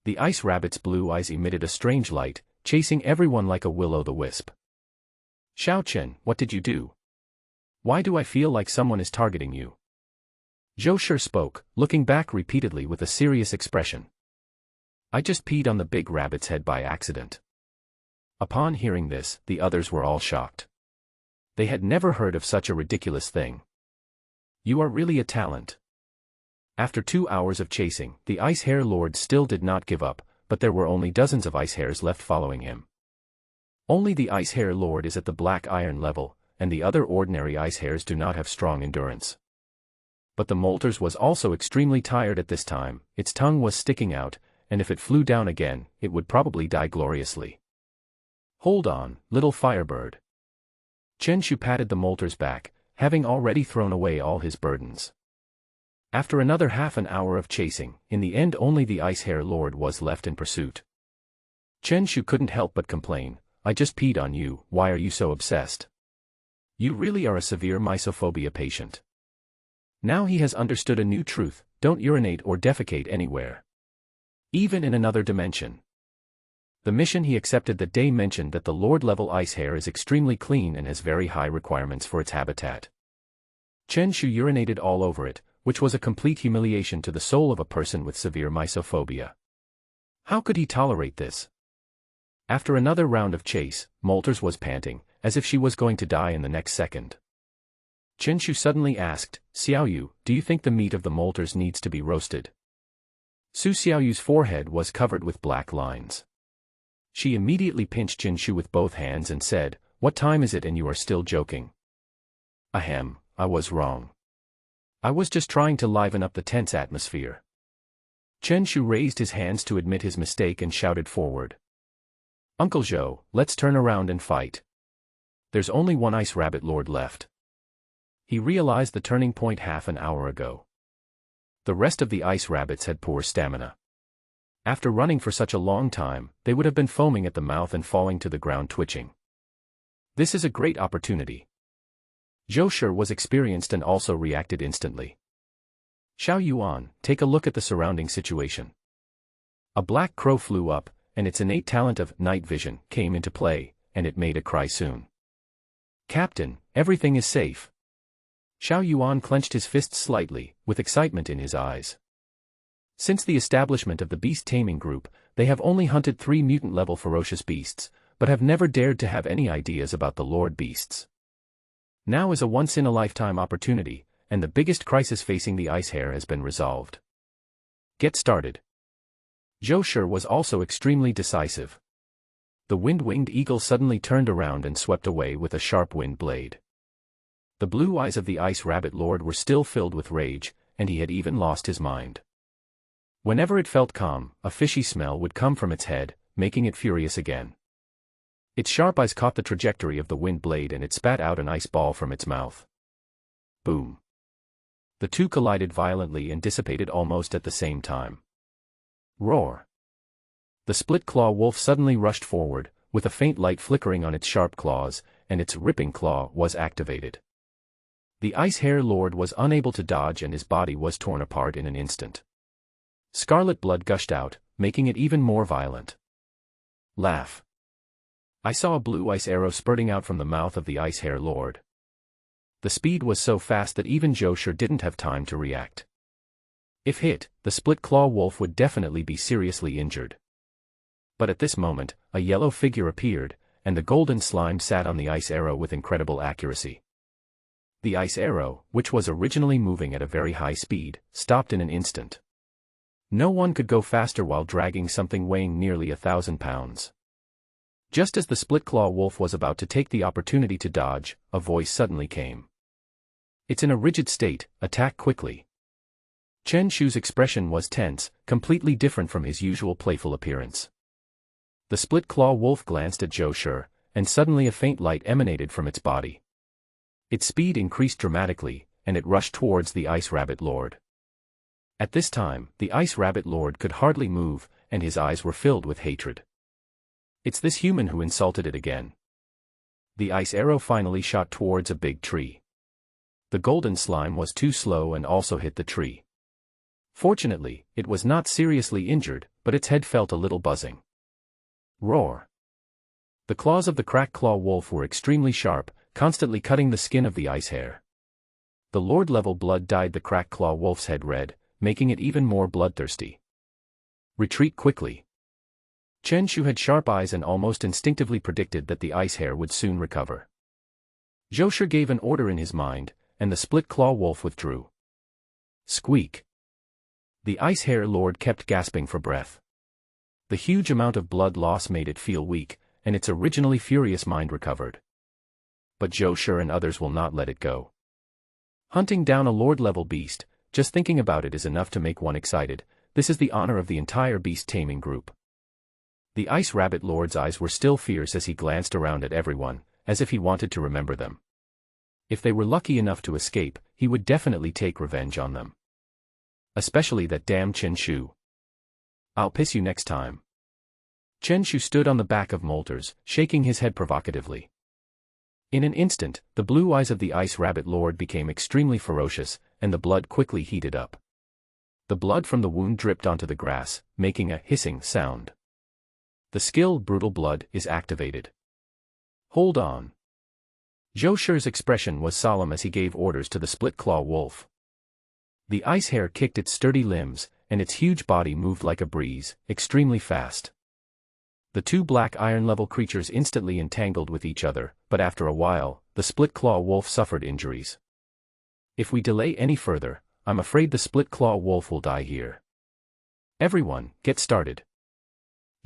The ice rabbit's blue eyes emitted a strange light, chasing everyone like a will-o'-the-wisp. Xiao Chen, what did you do? Why do I feel like someone is targeting you? Zhou Shi spoke, looking back repeatedly with a serious expression. I just peed on the big rabbit's head by accident. Upon hearing this, the others were all shocked. They had never heard of such a ridiculous thing. You are really a talent. After 2 hours of chasing, the Ice Hare Lord still did not give up, but there were only dozens of ice hares left following him. Only the Ice Hare Lord is at the black iron level, and the other ordinary ice hares do not have strong endurance. But the molters was also extremely tired at this time, its tongue was sticking out, and if it flew down again, it would probably die gloriously. Hold on, little firebird. Chen Shu patted the molter's back, having already thrown away all his burdens. After another half an hour of chasing, in the end only the Ice Hare Lord was left in pursuit. Chen Shu couldn't help but complain, I just peed on you, why are you so obsessed? You really are a severe mysophobia patient. Now he has understood a new truth, don't urinate or defecate anywhere. Even in another dimension. The mission he accepted that day mentioned that the Lord-level ice hare is extremely clean and has very high requirements for its habitat. Chen Shu urinated all over it, which was a complete humiliation to the soul of a person with severe mysophobia. How could he tolerate this? After another round of chase, Molters was panting, as if she was going to die in the next second. Chen Shu suddenly asked, Xiaoyu, do you think the meat of the Molters needs to be roasted? Su Xiaoyu's forehead was covered with black lines. She immediately pinched Chen Shu with both hands and said, what time is it and you are still joking? Ahem, I was wrong. I was just trying to liven up the tense atmosphere. Chen Shu raised his hands to admit his mistake and shouted forward. Uncle Zhou, let's turn around and fight. There's only one Ice Rabbit Lord left. He realized the turning point half an hour ago. The rest of the ice rabbits had poor stamina. After running for such a long time, they would have been foaming at the mouth and falling to the ground twitching. This is a great opportunity. Zhou Shi was experienced and also reacted instantly. Xiao Yuan, take a look at the surrounding situation. A black crow flew up, and its innate talent of night vision came into play, and it made a cry soon. "Captain, everything is safe." Xiao Yuan clenched his fists slightly, with excitement in his eyes. Since the establishment of the beast-taming group, they have only hunted 3 mutant-level ferocious beasts, but have never dared to have any ideas about the Lord Beasts. Now is a once-in-a-lifetime opportunity, and the biggest crisis facing the Ice Hare has been resolved. Get started. Zhou Shi was also extremely decisive. The wind-winged eagle suddenly turned around and swept away with a sharp wind blade. The blue eyes of the Ice Rabbit Lord were still filled with rage, and he had even lost his mind. Whenever it felt calm, a fishy smell would come from its head, making it furious again. Its sharp eyes caught the trajectory of the wind blade and it spat out an ice ball from its mouth. Boom. The two collided violently and dissipated almost at the same time. Roar. The split-claw wolf suddenly rushed forward, with a faint light flickering on its sharp claws, and its ripping claw was activated. The Ice Hare Lord was unable to dodge and his body was torn apart in an instant. Scarlet blood gushed out, making it even more violent. Laugh. I saw a blue ice arrow spurting out from the mouth of the Ice Hare Lord. The speed was so fast that even Zhou Shi didn't have time to react. If hit, the split-claw wolf would definitely be seriously injured. But at this moment, a yellow figure appeared, and the golden slime sat on the ice arrow with incredible accuracy. The ice arrow, which was originally moving at a very high speed, stopped in an instant. No one could go faster while dragging something weighing nearly 1,000 pounds. Just as the split-claw wolf was about to take the opportunity to dodge, a voice suddenly came. "It's in a rigid state, attack quickly." Chen Shu's expression was tense, completely different from his usual playful appearance. The split-claw wolf glanced at Zhou Shi, and suddenly a faint light emanated from its body. Its speed increased dramatically, and it rushed towards the Ice Rabbit Lord. At this time, the Ice Rabbit Lord could hardly move, and his eyes were filled with hatred. It's this human who insulted it again. The ice arrow finally shot towards a big tree. The golden slime was too slow and also hit the tree. Fortunately, it was not seriously injured, but its head felt a little buzzing. Roar. The claws of the crack-claw wolf were extremely sharp, constantly cutting the skin of the ice hare. The Lord-level blood dyed the crack-claw wolf's head red, making it even more bloodthirsty. Retreat quickly. Chen Shu had sharp eyes and almost instinctively predicted that the ice hare would soon recover. Zhou Shi gave an order in his mind, and the split-claw wolf withdrew. Squeak. The Ice Hare Lord kept gasping for breath. The huge amount of blood loss made it feel weak, and its originally furious mind recovered. But Zhou Shi and others will not let it go. Hunting down a Lord-level beast, just thinking about it is enough to make one excited. This is the honor of the entire beast-taming group. The Ice Rabbit Lord's eyes were still fierce as he glanced around at everyone, as if he wanted to remember them. If they were lucky enough to escape, he would definitely take revenge on them. Especially that damn Chen Shu. I'll piss you next time. Chen Shu stood on the back of Molters, shaking his head provocatively. In an instant, the blue eyes of the Ice Rabbit Lord became extremely ferocious, and the blood quickly heated up. The blood from the wound dripped onto the grass, making a hissing sound. The skill Brutal Blood is activated. Hold on. Zhou Shi's expression was solemn as he gave orders to the split-claw wolf. The ice hare kicked its sturdy limbs, and its huge body moved like a breeze, extremely fast. The two black iron-level creatures instantly entangled with each other, but after a while, the split-claw wolf suffered injuries. If we delay any further, I'm afraid the split-claw wolf will die here. Everyone, get started.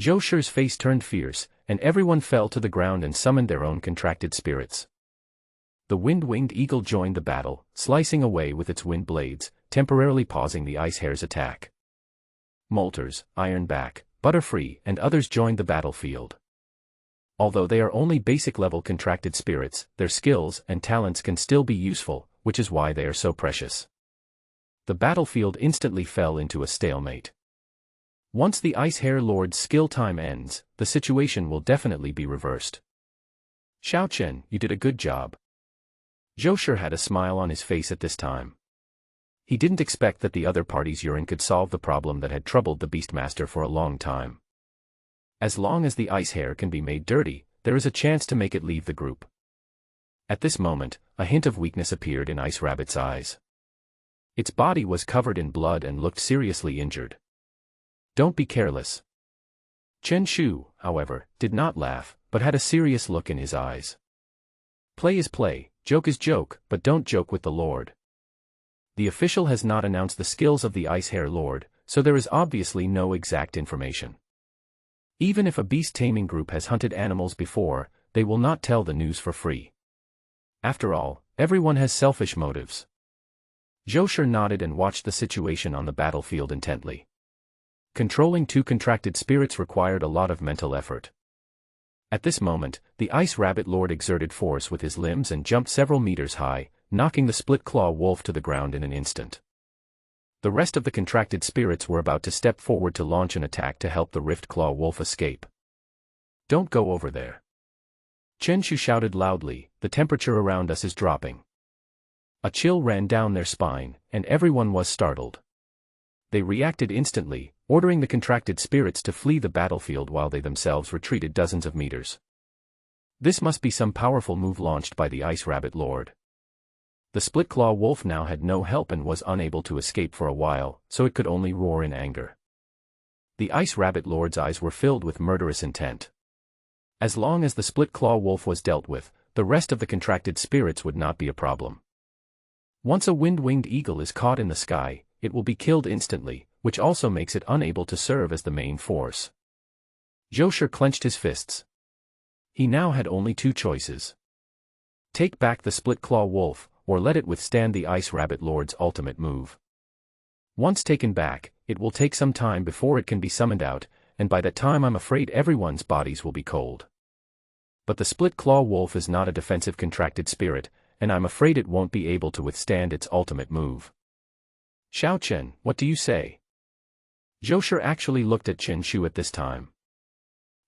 Zhou Shi's face turned fierce, and everyone fell to the ground and summoned their own contracted spirits. The wind-winged eagle joined the battle, slicing away with its wind blades, temporarily pausing the ice hare's attack. Molters, Ironback, Butterfree, and others joined the battlefield. Although they are only basic-level contracted spirits, their skills and talents can still be useful, which is why they are so precious. The battlefield instantly fell into a stalemate. Once the Ice Hare Lord's skill time ends, the situation will definitely be reversed. Xiao Chen, you did a good job. Zhou Shi had a smile on his face at this time. He didn't expect that the other party's urine could solve the problem that had troubled the Beastmaster for a long time. As long as the ice hare can be made dirty, there is a chance to make it leave the group. At this moment, a hint of weakness appeared in Ice Rabbit's eyes. Its body was covered in blood and looked seriously injured. Don't be careless. Chen Shu, however, did not laugh, but had a serious look in his eyes. Play is play, joke is joke, but don't joke with the Lord. The official has not announced the skills of the Ice Hair Lord, so there is obviously no exact information. Even if a beast-taming group has hunted animals before, they will not tell the news for free. After all, everyone has selfish motives. Zhou nodded and watched the situation on the battlefield intently. Controlling two contracted spirits required a lot of mental effort. At this moment, the Ice Rabbit Lord exerted force with his limbs and jumped several meters high, knocking the split-claw wolf to the ground in an instant. The rest of the contracted spirits were about to step forward to launch an attack to help the rift-claw wolf escape. Don't go over there. Chen Shu shouted loudly, the temperature around us is dropping. A chill ran down their spine, and everyone was startled. They reacted instantly, ordering the contracted spirits to flee the battlefield while they themselves retreated dozens of meters. This must be some powerful move launched by the Ice Rabbit Lord. The split-claw wolf now had no help and was unable to escape for a while, so it could only roar in anger. The Ice Rabbit Lord's eyes were filled with murderous intent. As long as the split-claw wolf was dealt with, the rest of the contracted spirits would not be a problem. Once a wind-winged eagle is caught in the sky, it will be killed instantly, which also makes it unable to serve as the main force. Zhou clenched his fists. He now had only two choices. Take back the split-claw wolf, or let it withstand the Ice Rabbit Lord's ultimate move. Once taken back, it will take some time before it can be summoned out, and by that time I'm afraid everyone's bodies will be cold. But the split-claw wolf is not a defensive contracted spirit, and I'm afraid it won't be able to withstand its ultimate move. Xiao Chen, what do you say? Zhou actually looked at Chen Shu at this time.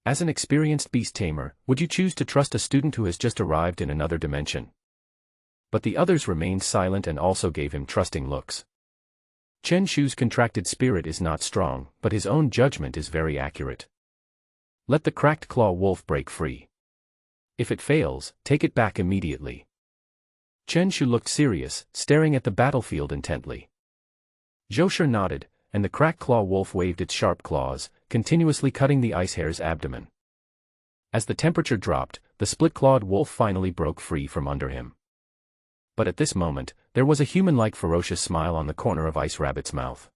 As an experienced beast tamer, would you choose to trust a student who has just arrived in another dimension? But the others remained silent and also gave him trusting looks. Chen Shu's contracted spirit is not strong, but his own judgment is very accurate. Let the cracked claw wolf break free. If it fails, take it back immediately. Chen Shu looked serious, staring at the battlefield intently. Zhou nodded, and the cracked claw wolf waved its sharp claws, continuously cutting the ice hare's abdomen. As the temperature dropped, the split-clawed wolf finally broke free from under him. But at this moment, there was a human-like ferocious smile on the corner of Ice Rabbit's mouth.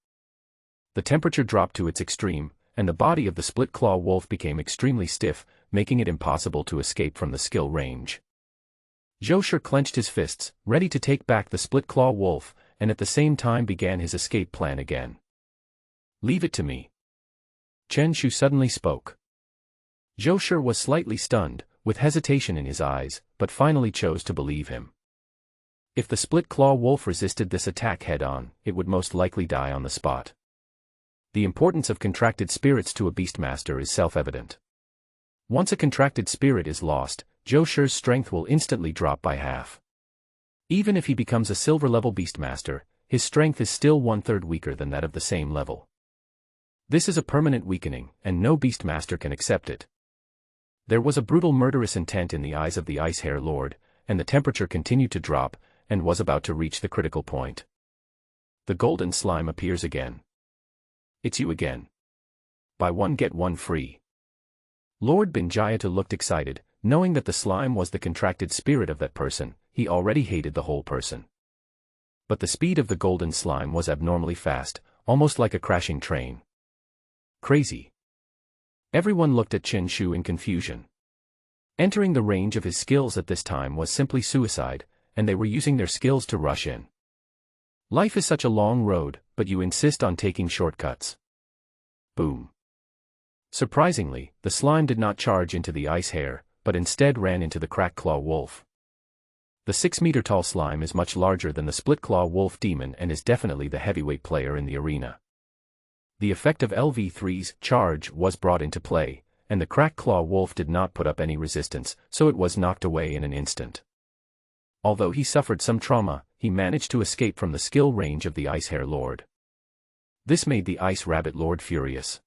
The temperature dropped to its extreme, and the body of the split-claw wolf became extremely stiff, making it impossible to escape from the skill range. Zhou clenched his fists, ready to take back the split-claw wolf, and at the same time began his escape plan again. Leave it to me. Chen Shu suddenly spoke. Zhou was slightly stunned, with hesitation in his eyes, but finally chose to believe him. If the split-claw wolf resisted this attack head-on, it would most likely die on the spot. The importance of contracted spirits to a beastmaster is self-evident. Once a contracted spirit is lost, Zhou's strength will instantly drop by half. Even if he becomes a silver-level beastmaster, his strength is still 1/3 weaker than that of the same level. This is a permanent weakening, and no beastmaster can accept it. There was a brutal murderous intent in the eyes of the Ice Hair Lord, and the temperature continued to drop, and was about to reach the critical point. The golden slime appears again. It's you again. Buy one get one free. Lord Binjayata looked excited, knowing that the slime was the contracted spirit of that person. He already hated the whole person. But the speed of the golden slime was abnormally fast, almost like a crashing train. Crazy. Everyone looked at Chen Shu in confusion. Entering the range of his skills at this time was simply suicide, and they were using their skills to rush in. Life is such a long road, but you insist on taking shortcuts. Boom. Surprisingly, the slime did not charge into the ice hare, but instead ran into the cracked claw wolf. The 6-meter-tall slime is much larger than the split-claw wolf demon and is definitely the heavyweight player in the arena. The effect of LV3's charge was brought into play, and the cracked claw wolf did not put up any resistance, so it was knocked away in an instant. Although he suffered some trauma, he managed to escape from the skill range of the Ice Hair Lord. This made the Ice Rabbit Lord furious.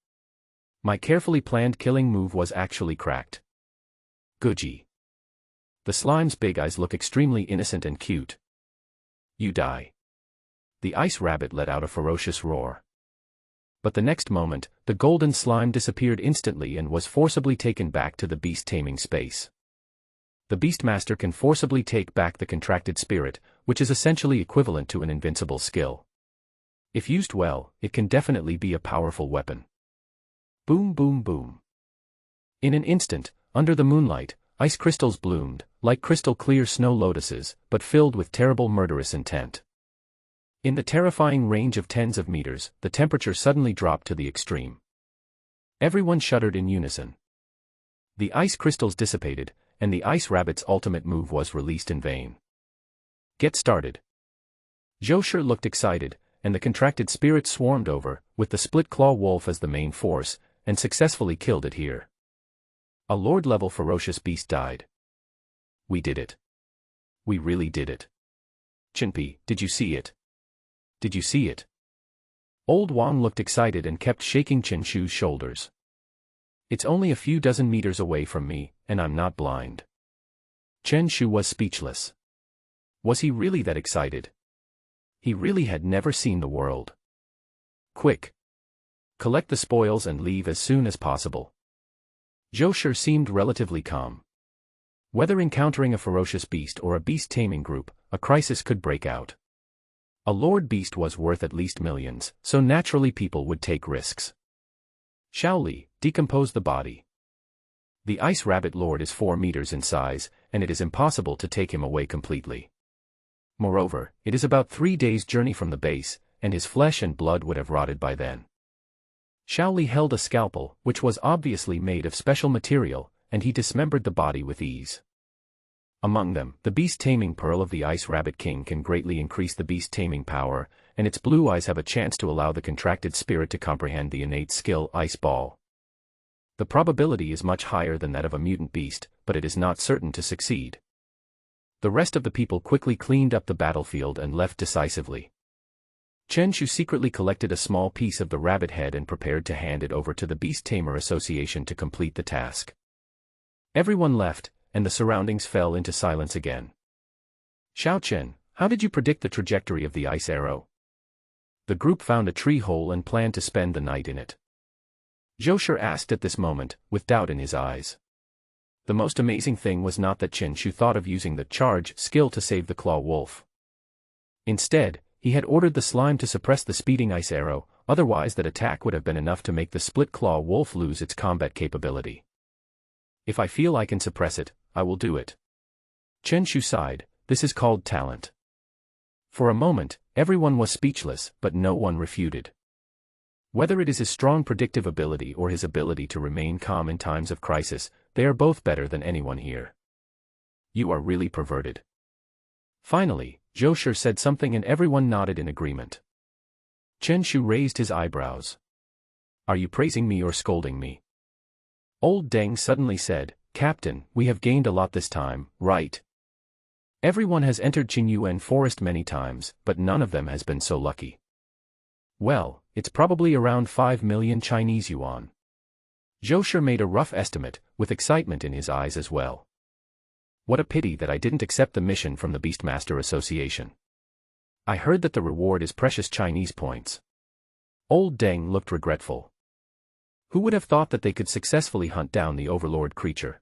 My carefully planned killing move was actually cracked. Guji. The slime's big eyes look extremely innocent and cute. You die. The ice rabbit let out a ferocious roar. But the next moment, the golden slime disappeared instantly and was forcibly taken back to the beast-taming space. The Beastmaster can forcibly take back the contracted spirit, which is essentially equivalent to an invincible skill. If used well, it can definitely be a powerful weapon. Boom boom boom. In an instant, under the moonlight, ice crystals bloomed, like crystal-clear snow lotuses, but filled with terrible murderous intent. In the terrifying range of tens of meters, the temperature suddenly dropped to the extreme. Everyone shuddered in unison. The ice crystals dissipated, and the ice rabbit's ultimate move was released in vain. Get started. Zhou looked excited, and the contracted spirit swarmed over, with the split-claw wolf as the main force, and successfully killed it here. A lord-level ferocious beast died. We did it. We really did it. Chinpi, did you see it? Did you see it? Old Wang looked excited and kept shaking Chen Shu's shoulders. It's only a few dozen meters away from me, and I'm not blind. Chen Shu was speechless. Was he really that excited? He really had never seen the world. Quick! Collect the spoils and leave as soon as possible. Zhou seemed relatively calm. Whether encountering a ferocious beast or a beast-taming group, a crisis could break out. A lord beast was worth at least millions, so naturally people would take risks. Shaoli, decompose the body. The ice rabbit lord is 4 meters in size, and it is impossible to take him away completely. Moreover, it is about 3 days' journey from the base, and his flesh and blood would have rotted by then. Shaoli held a scalpel, which was obviously made of special material, and he dismembered the body with ease. Among them, the beast-taming pearl of the Ice Rabbit King can greatly increase the beast-taming power, and its blue eyes have a chance to allow the contracted spirit to comprehend the innate skill Ice Ball. The probability is much higher than that of a mutant beast, but it is not certain to succeed. The rest of the people quickly cleaned up the battlefield and left decisively. Chen Shu secretly collected a small piece of the rabbit head and prepared to hand it over to the Beast Tamer Association to complete the task. Everyone left, and the surroundings fell into silence again. Xiao Chen, how did you predict the trajectory of the ice arrow? The group found a tree hole and planned to spend the night in it. Zhou asked at this moment, with doubt in his eyes. The most amazing thing was not that Chen Shu thought of using the charge skill to save the claw wolf. Instead, he had ordered the slime to suppress the speeding ice arrow, otherwise that attack would have been enough to make the split claw wolf lose its combat capability. If I feel I can suppress it, I will do it. Chen Shu sighed, this is called talent. For a moment, everyone was speechless, but no one refuted. Whether it is his strong predictive ability or his ability to remain calm in times of crisis, they are both better than anyone here. You are really perverted. Finally, Zhou said something and everyone nodded in agreement. Chen Shu raised his eyebrows. Are you praising me or scolding me? Old Deng suddenly said, Captain, we have gained a lot this time, right? Everyone has entered Qingyuan Forest many times, but none of them has been so lucky. Well, it's probably around 5 million Chinese yuan. Zhou made a rough estimate, with excitement in his eyes as well. What a pity that I didn't accept the mission from the Beastmaster Association. I heard that the reward is precious Chinese points. Old Deng looked regretful. Who would have thought that they could successfully hunt down the overlord creature?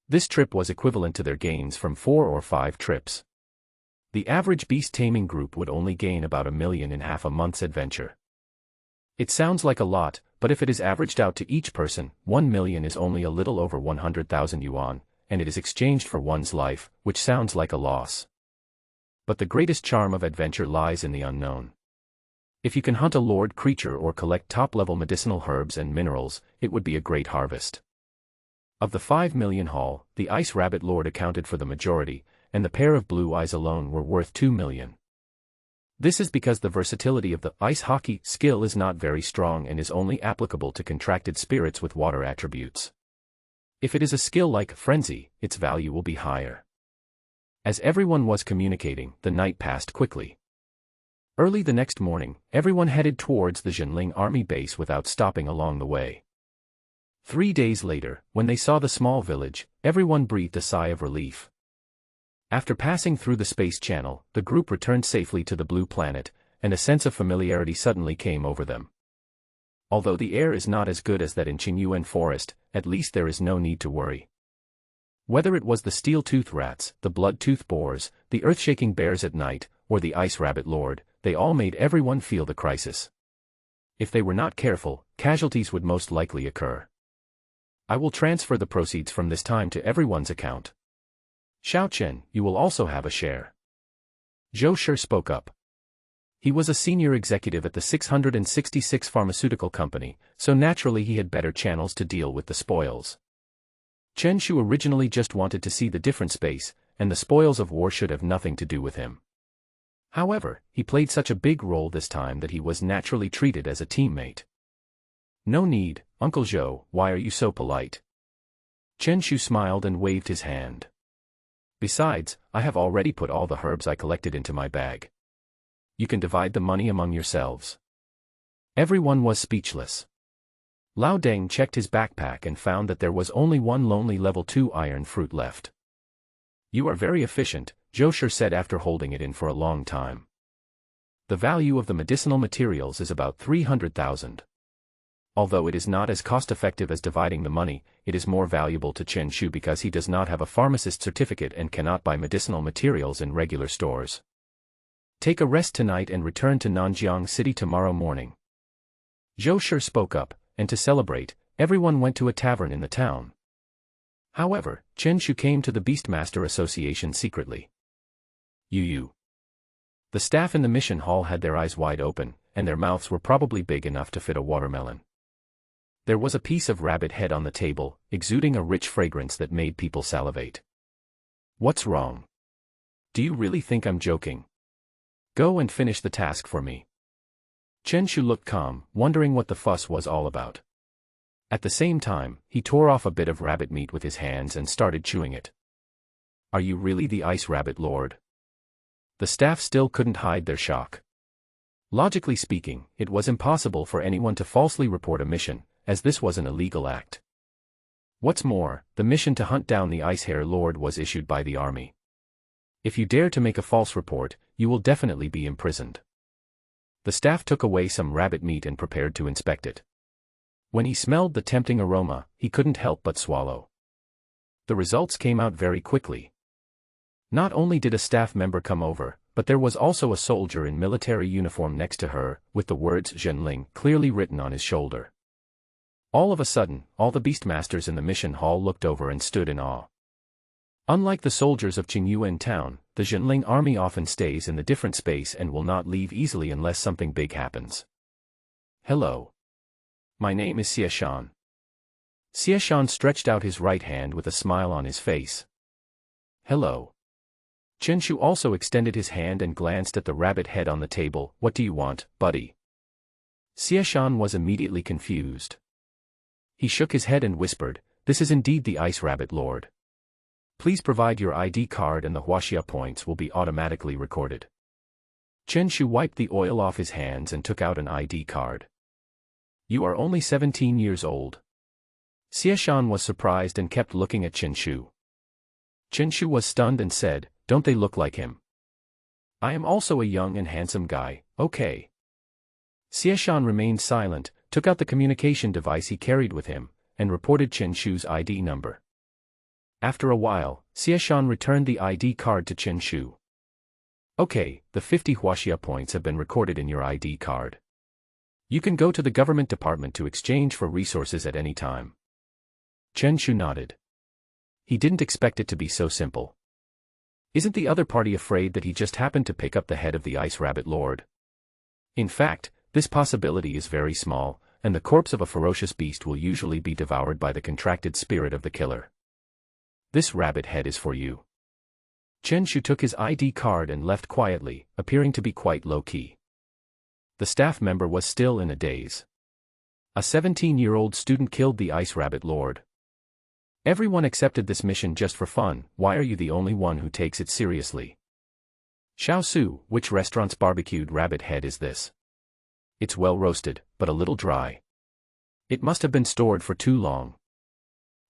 This trip was equivalent to their gains from 4 or 5 trips. The average beast-taming group would only gain about 1 million in half a month's adventure. It sounds like a lot, but if it is averaged out to each person, 1 million is only a little over 100,000 yuan, and it is exchanged for one's life, which sounds like a loss. But the greatest charm of adventure lies in the unknown. If you can hunt a lord creature or collect top-level medicinal herbs and minerals, it would be a great harvest. Of the 5 million haul, the Ice Rabbit Lord accounted for the majority, and the pair of blue eyes alone were worth 2 million. This is because the versatility of the ice hockey skill is not very strong and is only applicable to contracted spirits with water attributes. If it is a skill like frenzy, its value will be higher. As everyone was communicating, the night passed quickly. Early the next morning, everyone headed towards the Jinling army base without stopping along the way. 3 days later, when they saw the small village, everyone breathed a sigh of relief. After passing through the space channel, the group returned safely to the blue planet, and a sense of familiarity suddenly came over them. Although the air is not as good as that in Qingyuan Forest, at least there is no need to worry. Whether it was the steel-tooth rats, the blood-tooth boars, the earth-shaking bears at night, or the ice rabbit lord, they all made everyone feel the crisis. If they were not careful, casualties would most likely occur. I will transfer the proceeds from this time to everyone's account. Xiao Chen, you will also have a share. Zhou Shi spoke up. He was a senior executive at the 666 pharmaceutical company, so naturally he had better channels to deal with the spoils. Chen Shu originally just wanted to see the different space, and the spoils of war should have nothing to do with him. However, he played such a big role this time that he was naturally treated as a teammate. No need, Uncle Zhou, why are you so polite? Chen Shu smiled and waved his hand. Besides, I have already put all the herbs I collected into my bag. You can divide the money among yourselves. Everyone was speechless. Lao Deng checked his backpack and found that there was only one lonely level 2 iron fruit left. You are very efficient, Zhou Shi said after holding it in for a long time. The value of the medicinal materials is about 300,000. Although it is not as cost-effective as dividing the money, it is more valuable to Chen Shu because he does not have a pharmacist certificate and cannot buy medicinal materials in regular stores. Take a rest tonight and return to Nanjiang City tomorrow morning. Zhou Shi spoke up, and to celebrate, everyone went to a tavern in the town. However, Chen Shu came to the Beastmaster Association secretly. You. The staff in the mission hall had their eyes wide open, and their mouths were probably big enough to fit a watermelon. There was a piece of rabbit head on the table, exuding a rich fragrance that made people salivate. What's wrong? Do you really think I'm joking? Go and finish the task for me. Chen Shu looked calm, wondering what the fuss was all about. At the same time, he tore off a bit of rabbit meat with his hands and started chewing it. Are you really the Ice Rabbit Lord? The staff still couldn't hide their shock. Logically speaking, it was impossible for anyone to falsely report a mission, as this was an illegal act. What's more, the mission to hunt down the Ice Hare Lord was issued by the army. If you dare to make a false report, you will definitely be imprisoned. The staff took away some rabbit meat and prepared to inspect it. When he smelled the tempting aroma, he couldn't help but swallow. The results came out very quickly. Not only did a staff member come over, but there was also a soldier in military uniform next to her, with the words Zhenling clearly written on his shoulder. All of a sudden, all the Beastmasters in the mission hall looked over and stood in awe. Unlike the soldiers of Qingyuan town, the Zhenling army often stays in the different space and will not leave easily unless something big happens. Hello. My name is Xieshan. Xieshan stretched out his right hand with a smile on his face. Hello. Chen Shu also extended his hand and glanced at the rabbit head on the table. What do you want, buddy? Xieshan was immediately confused. He shook his head and whispered, this is indeed the Ice Rabbit Lord. Please provide your ID card and the Huaxia points will be automatically recorded. Chen Shu wiped the oil off his hands and took out an ID card. You are only 17 years old. Xieshan was surprised and kept looking at Chen Shu. Chen Shu was stunned and said, don't they look like him? I am also a young and handsome guy, okay. Xieshan remained silent, took out the communication device he carried with him, and reported Chen Shu's ID number. After a while, Xieshan returned the ID card to Chen Shu. Okay, the 50 Huaxia points have been recorded in your ID card. You can go to the government department to exchange for resources at any time. Chen Shu nodded. He didn't expect it to be so simple. Isn't the other party afraid that he just happened to pick up the head of the Ice Rabbit Lord? In fact, this possibility is very small, and the corpse of a ferocious beast will usually be devoured by the contracted spirit of the killer. This rabbit head is for you. Chen Shu took his ID card and left quietly, appearing to be quite low-key. The staff member was still in a daze. A 17-year-old student killed the Ice Rabbit Lord. Everyone accepted this mission just for fun. Why are you the only one who takes it seriously? Xiao Su, which restaurant's barbecued rabbit head is this? It's well roasted, but a little dry. It must have been stored for too long.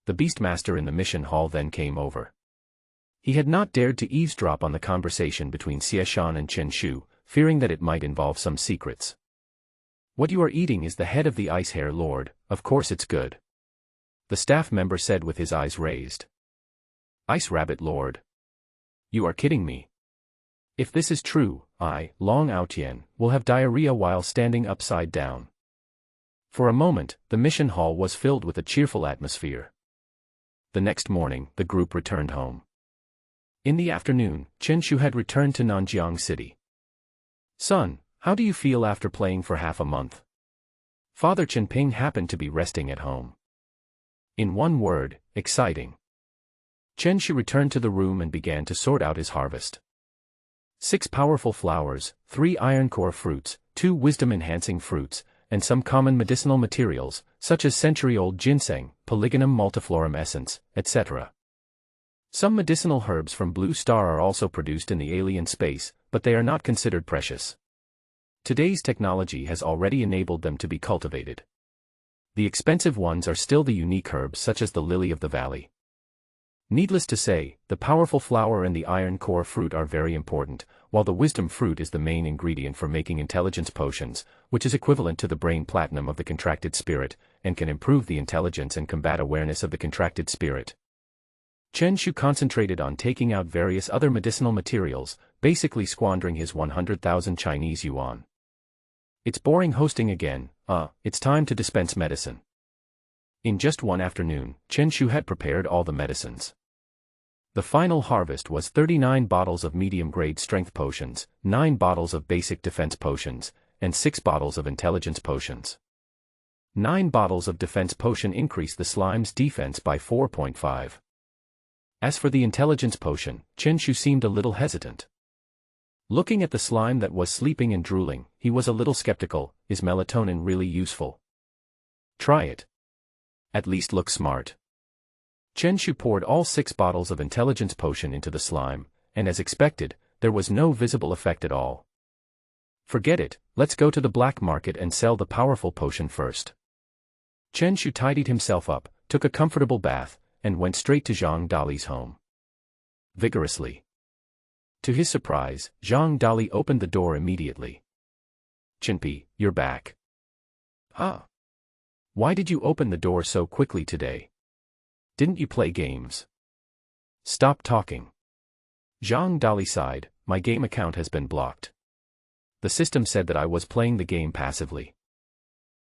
The Beastmaster in the mission hall then came over. He had not dared to eavesdrop on the conversation between Xie Shan and Chen Shu, fearing that it might involve some secrets. "What you are eating is the head of the Ice Hare Lord, of course it's good," the staff member said with his eyes raised. "Ice Rabbit Lord? You are kidding me. If this is true, I, Long Aotian, will have diarrhea while standing upside down." For a moment, the mission hall was filled with a cheerful atmosphere. The next morning, the group returned home. In the afternoon, Chen Shu had returned to Nanjiang City. "Son, how do you feel after playing for half a month?" Father Chen Ping happened to be resting at home. In one word, exciting. Chen Shu returned to the room and began to sort out his harvest. 6 powerful flowers, 3 iron core fruits, 2 wisdom-enhancing fruits, and some common medicinal materials, such as century-old ginseng, Polygonum multiflorum essence, etc. Some medicinal herbs from Blue Star are also produced in the alien space, but they are not considered precious. Today's technology has already enabled them to be cultivated. The expensive ones are still the unique herbs such as the lily of the valley. Needless to say, the powerful flower and the iron core fruit are very important, while the wisdom fruit is the main ingredient for making intelligence potions, which is equivalent to the brain platinum of the contracted spirit, and can improve the intelligence and combat awareness of the contracted spirit. Chen Shu concentrated on taking out various other medicinal materials, basically squandering his 100,000 Chinese yuan. "It's boring hosting again, it's time to dispense medicine." In just one afternoon, Chen Shu had prepared all the medicines. The final harvest was 39 bottles of medium-grade strength potions, 9 bottles of basic defense potions, and 6 bottles of intelligence potions. 9 bottles of defense potion increased the slime's defense by 4.5. As for the intelligence potion, Chen Shu seemed a little hesitant. Looking at the slime that was sleeping and drooling, he was a little skeptical. Is melatonin really useful? Try it. At least look smart. Chen Shu poured all 6 bottles of intelligence potion into the slime, and as expected, there was no visible effect at all. "Forget it, let's go to the black market and sell the powerful potion first." Chen Shu tidied himself up, took a comfortable bath, and went straight to Zhang Dali's home. Vigorously. To his surprise, Zhang Dali opened the door immediately. "Chinpi, you're back." "Ah. Why did you open the door so quickly today? Didn't you play games?" "Stop talking." Zhang Dali sighed, "My game account has been blocked. The system said that I was playing the game passively."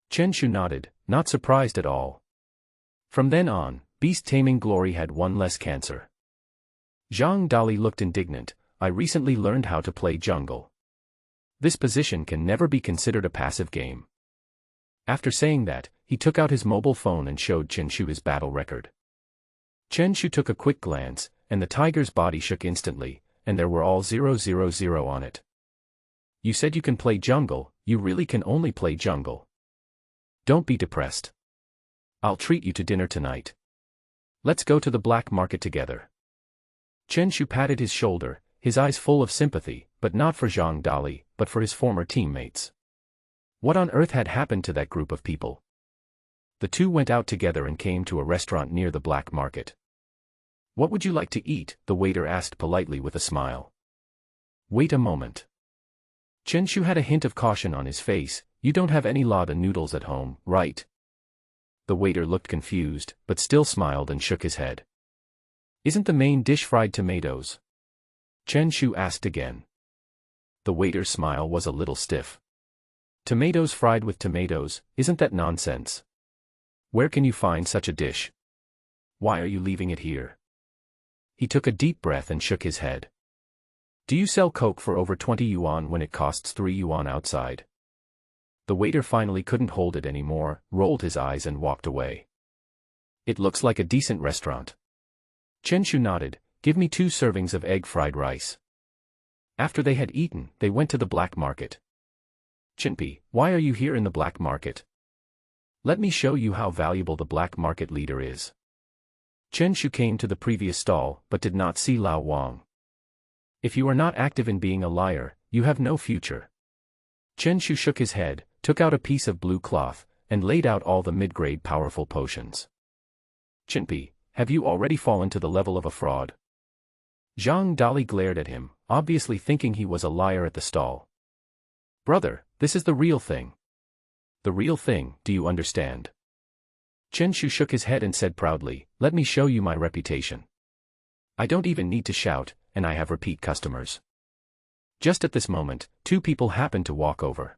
Chen Shu nodded, not surprised at all. From then on, Beast-taming glory had one less cancer. Zhang Dali looked indignant. "I recently learned how to play jungle. This position can never be considered a passive game." After saying that, he took out his mobile phone and showed Chen Shu his battle record. Chen Shu took a quick glance, and the tiger's body shook instantly, and there were all 000 on it. "You said you can play jungle, you really can only play jungle. Don't be depressed. I'll treat you to dinner tonight. Let's go to the black market together." Chen Shu patted his shoulder, his eyes full of sympathy, but not for Zhang Dali, but for his former teammates. What on earth had happened to that group of people? The two went out together and came to a restaurant near the black market. "What would you like to eat?" the waiter asked politely with a smile. "Wait a moment." Chen Shu had a hint of caution on his face. "You don't have any lada noodles at home, right?" The waiter looked confused, but still smiled and shook his head. "Isn't the main dish fried tomatoes?" Chen Shu asked again. The waiter's smile was a little stiff. "Tomatoes fried with tomatoes, isn't that nonsense? Where can you find such a dish? Why are you leaving it here?" He took a deep breath and shook his head. "Do you sell Coke for over 20 yuan when it costs 3 yuan outside?" The waiter finally couldn't hold it anymore, rolled his eyes and walked away. "It looks like a decent restaurant." Chen Shu nodded. "Give me 2 servings of egg fried rice." After they had eaten, they went to the black market. "Chinpi, why are you here in the black market? Let me show you how valuable the black market leader is." Chen Shu came to the previous stall, but did not see Lao Wang. "If you are not active in being a liar, you have no future." Chen Shu shook his head, took out a piece of blue cloth, and laid out all the mid-grade powerful potions. "Chinpi, have you already fallen to the level of a fraud? Zhang Dali glared at him, obviously thinking he was a liar at the stall. Brother, this is the real thing. The real thing, do you understand? Chen Shu shook his head and said proudly, let me show you my reputation. I don't even need to shout, and I have repeat customers. Just at this moment, two people happened to walk over.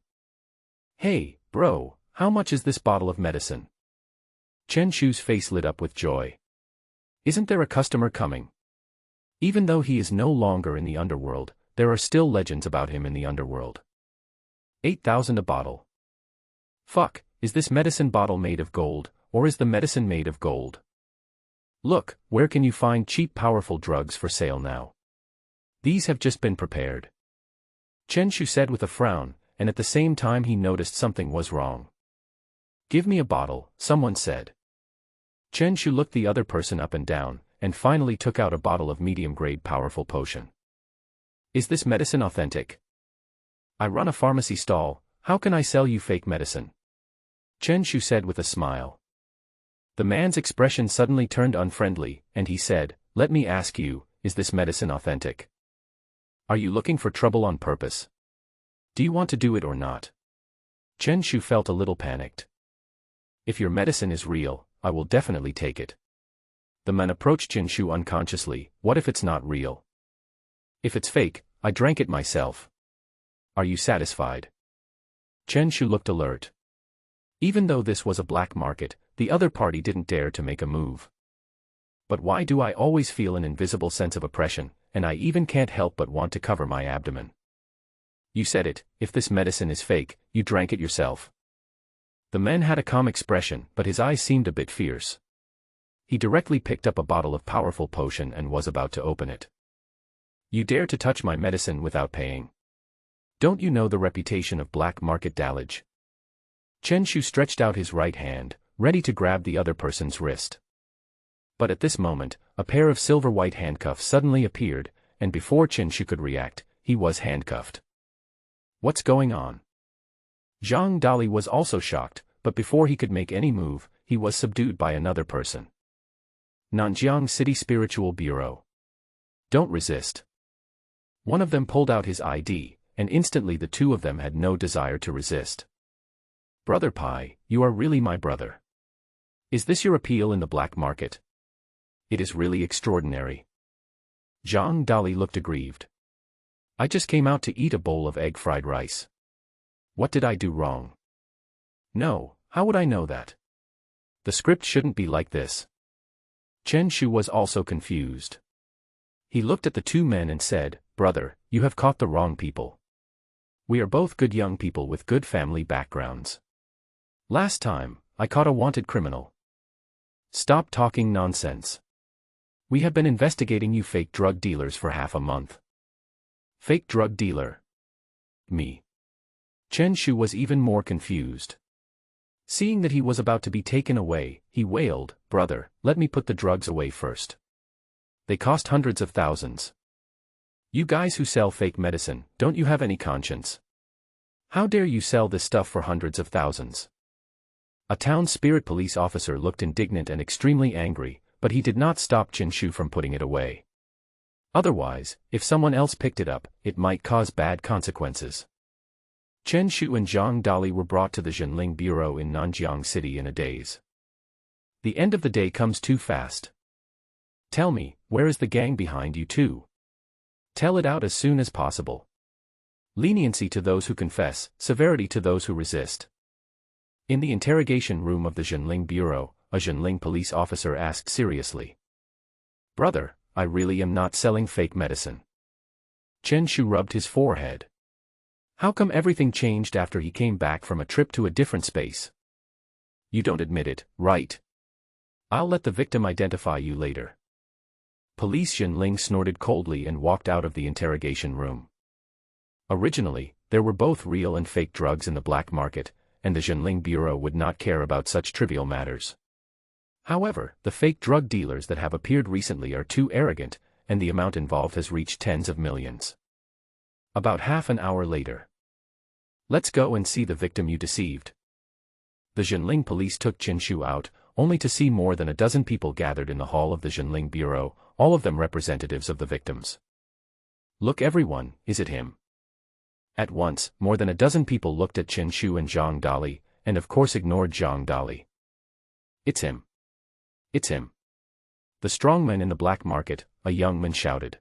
Hey, bro, how much is this bottle of medicine? Chen Shu's face lit up with joy. Isn't there a customer coming? Even though he is no longer in the underworld, there are still legends about him in the underworld. 8,000 a bottle. Fuck, is this medicine bottle made of gold, or is the medicine made of gold? Look, where can you find cheap powerful drugs for sale now? These have just been prepared. Chen Shu said with a frown, and at the same time he noticed something was wrong. Give me a bottle, someone said. Chen Shu looked the other person up and down, and finally took out a bottle of medium-grade powerful potion. Is this medicine authentic? I run a pharmacy stall, how can I sell you fake medicine? Chen Shu said with a smile. The man's expression suddenly turned unfriendly, and he said, let me ask you, is this medicine authentic? Are you looking for trouble on purpose? Do you want to do it or not? Chen Shu felt a little panicked. If your medicine is real, I will definitely take it. The man approached Chen Shu unconsciously, what if it's not real? If it's fake, I drank it myself. Are you satisfied? Chen Shu looked alert. Even though this was a black market, the other party didn't dare to make a move. But why do I always feel an invisible sense of oppression, and I even can't help but want to cover my abdomen? You said it, if this medicine is fake, you drank it yourself. The man had a calm expression, but his eyes seemed a bit fierce. He directly picked up a bottle of powerful potion and was about to open it. You dare to touch my medicine without paying? Don't you know the reputation of black market dallage? Chen Shu stretched out his right hand, ready to grab the other person's wrist. But at this moment, a pair of silver-white handcuffs suddenly appeared, and before Chen Shu could react, he was handcuffed. What's going on? Zhang Dali was also shocked, but before he could make any move, he was subdued by another person. Nanjiang City Spiritual Bureau. Don't resist. One of them pulled out his ID, and instantly the two of them had no desire to resist. Brother Pai, you are really my brother. Is this your appeal in the black market? It is really extraordinary. Zhang Dali looked aggrieved. I just came out to eat a bowl of egg fried rice. What did I do wrong? No, how would I know that? The script shouldn't be like this. Chen Shu was also confused. He looked at the two men and said, Brother, you have caught the wrong people. We are both good young people with good family backgrounds. Last time, I caught a wanted criminal. Stop talking nonsense. We have been investigating you fake drug dealers for half a month. Fake drug dealer? Me. Chen Shu was even more confused. Seeing that he was about to be taken away, he wailed, Brother, let me put the drugs away first. They cost hundreds of thousands. You guys who sell fake medicine, don't you have any conscience? How dare you sell this stuff for hundreds of thousands? A town spirit police officer looked indignant and extremely angry, but he did not stop Chen Shu from putting it away. Otherwise, if someone else picked it up, it might cause bad consequences. Chen Shu and Zhang Dali were brought to the Zhenling Bureau in Nanjiang City in a daze. The end of the day comes too fast. Tell me, where is the gang behind you two? Tell it out as soon as possible. Leniency to those who confess, severity to those who resist. In the interrogation room of the Zhenling Bureau, a Zhenling police officer asked seriously. Brother, I really am not selling fake medicine. Chen Shu rubbed his forehead. How come everything changed after he came back from a trip to a different space? You don't admit it, right? I'll let the victim identify you later. Police Zhenling snorted coldly and walked out of the interrogation room. Originally, there were both real and fake drugs in the black market, and the Zhenling Bureau would not care about such trivial matters. However, the fake drug dealers that have appeared recently are too arrogant, and the amount involved has reached tens of millions. About half an hour later. Let's go and see the victim you deceived. The Zhenling police took Chen Shu out, only to see more than a dozen people gathered in the hall of the Zhenling Bureau, all of them representatives of the victims. "Look everyone, is it him?" At once, more than a dozen people looked at Chen Shu and Zhang Dali, and of course ignored Zhang Dali. "It's him. It's him." The strongman in the black market, a young man, shouted.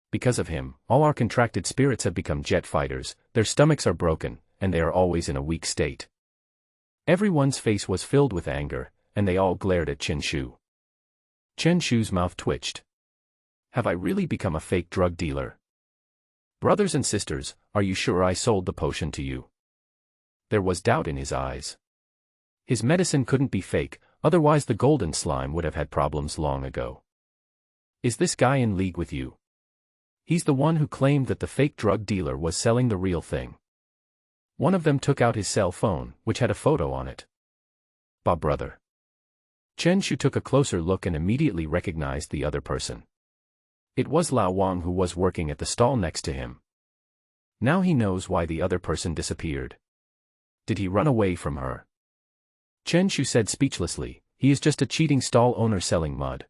"Because of him, all our contracted spirits have become jet fighters, their stomachs are broken, and they are always in a weak state." Everyone's face was filled with anger, and they all glared at Chen Shu. Chen Shu's mouth twitched. "Have I really become a fake drug dealer? Brothers and sisters, are you sure I sold the potion to you?" There was doubt in his eyes. His medicine couldn't be fake, otherwise the golden slime would have had problems long ago. "Is this guy in league with you? He's the one who claimed that the fake drug dealer was selling the real thing." One of them took out his cell phone, which had a photo on it. "Bah, brother." Chen Shu took a closer look and immediately recognized the other person. It was Lao Wang, who was working at the stall next to him. Now he knows why the other person disappeared. Did he run away from her? Chen Shu said speechlessly, "He is just a cheating stall owner selling mud.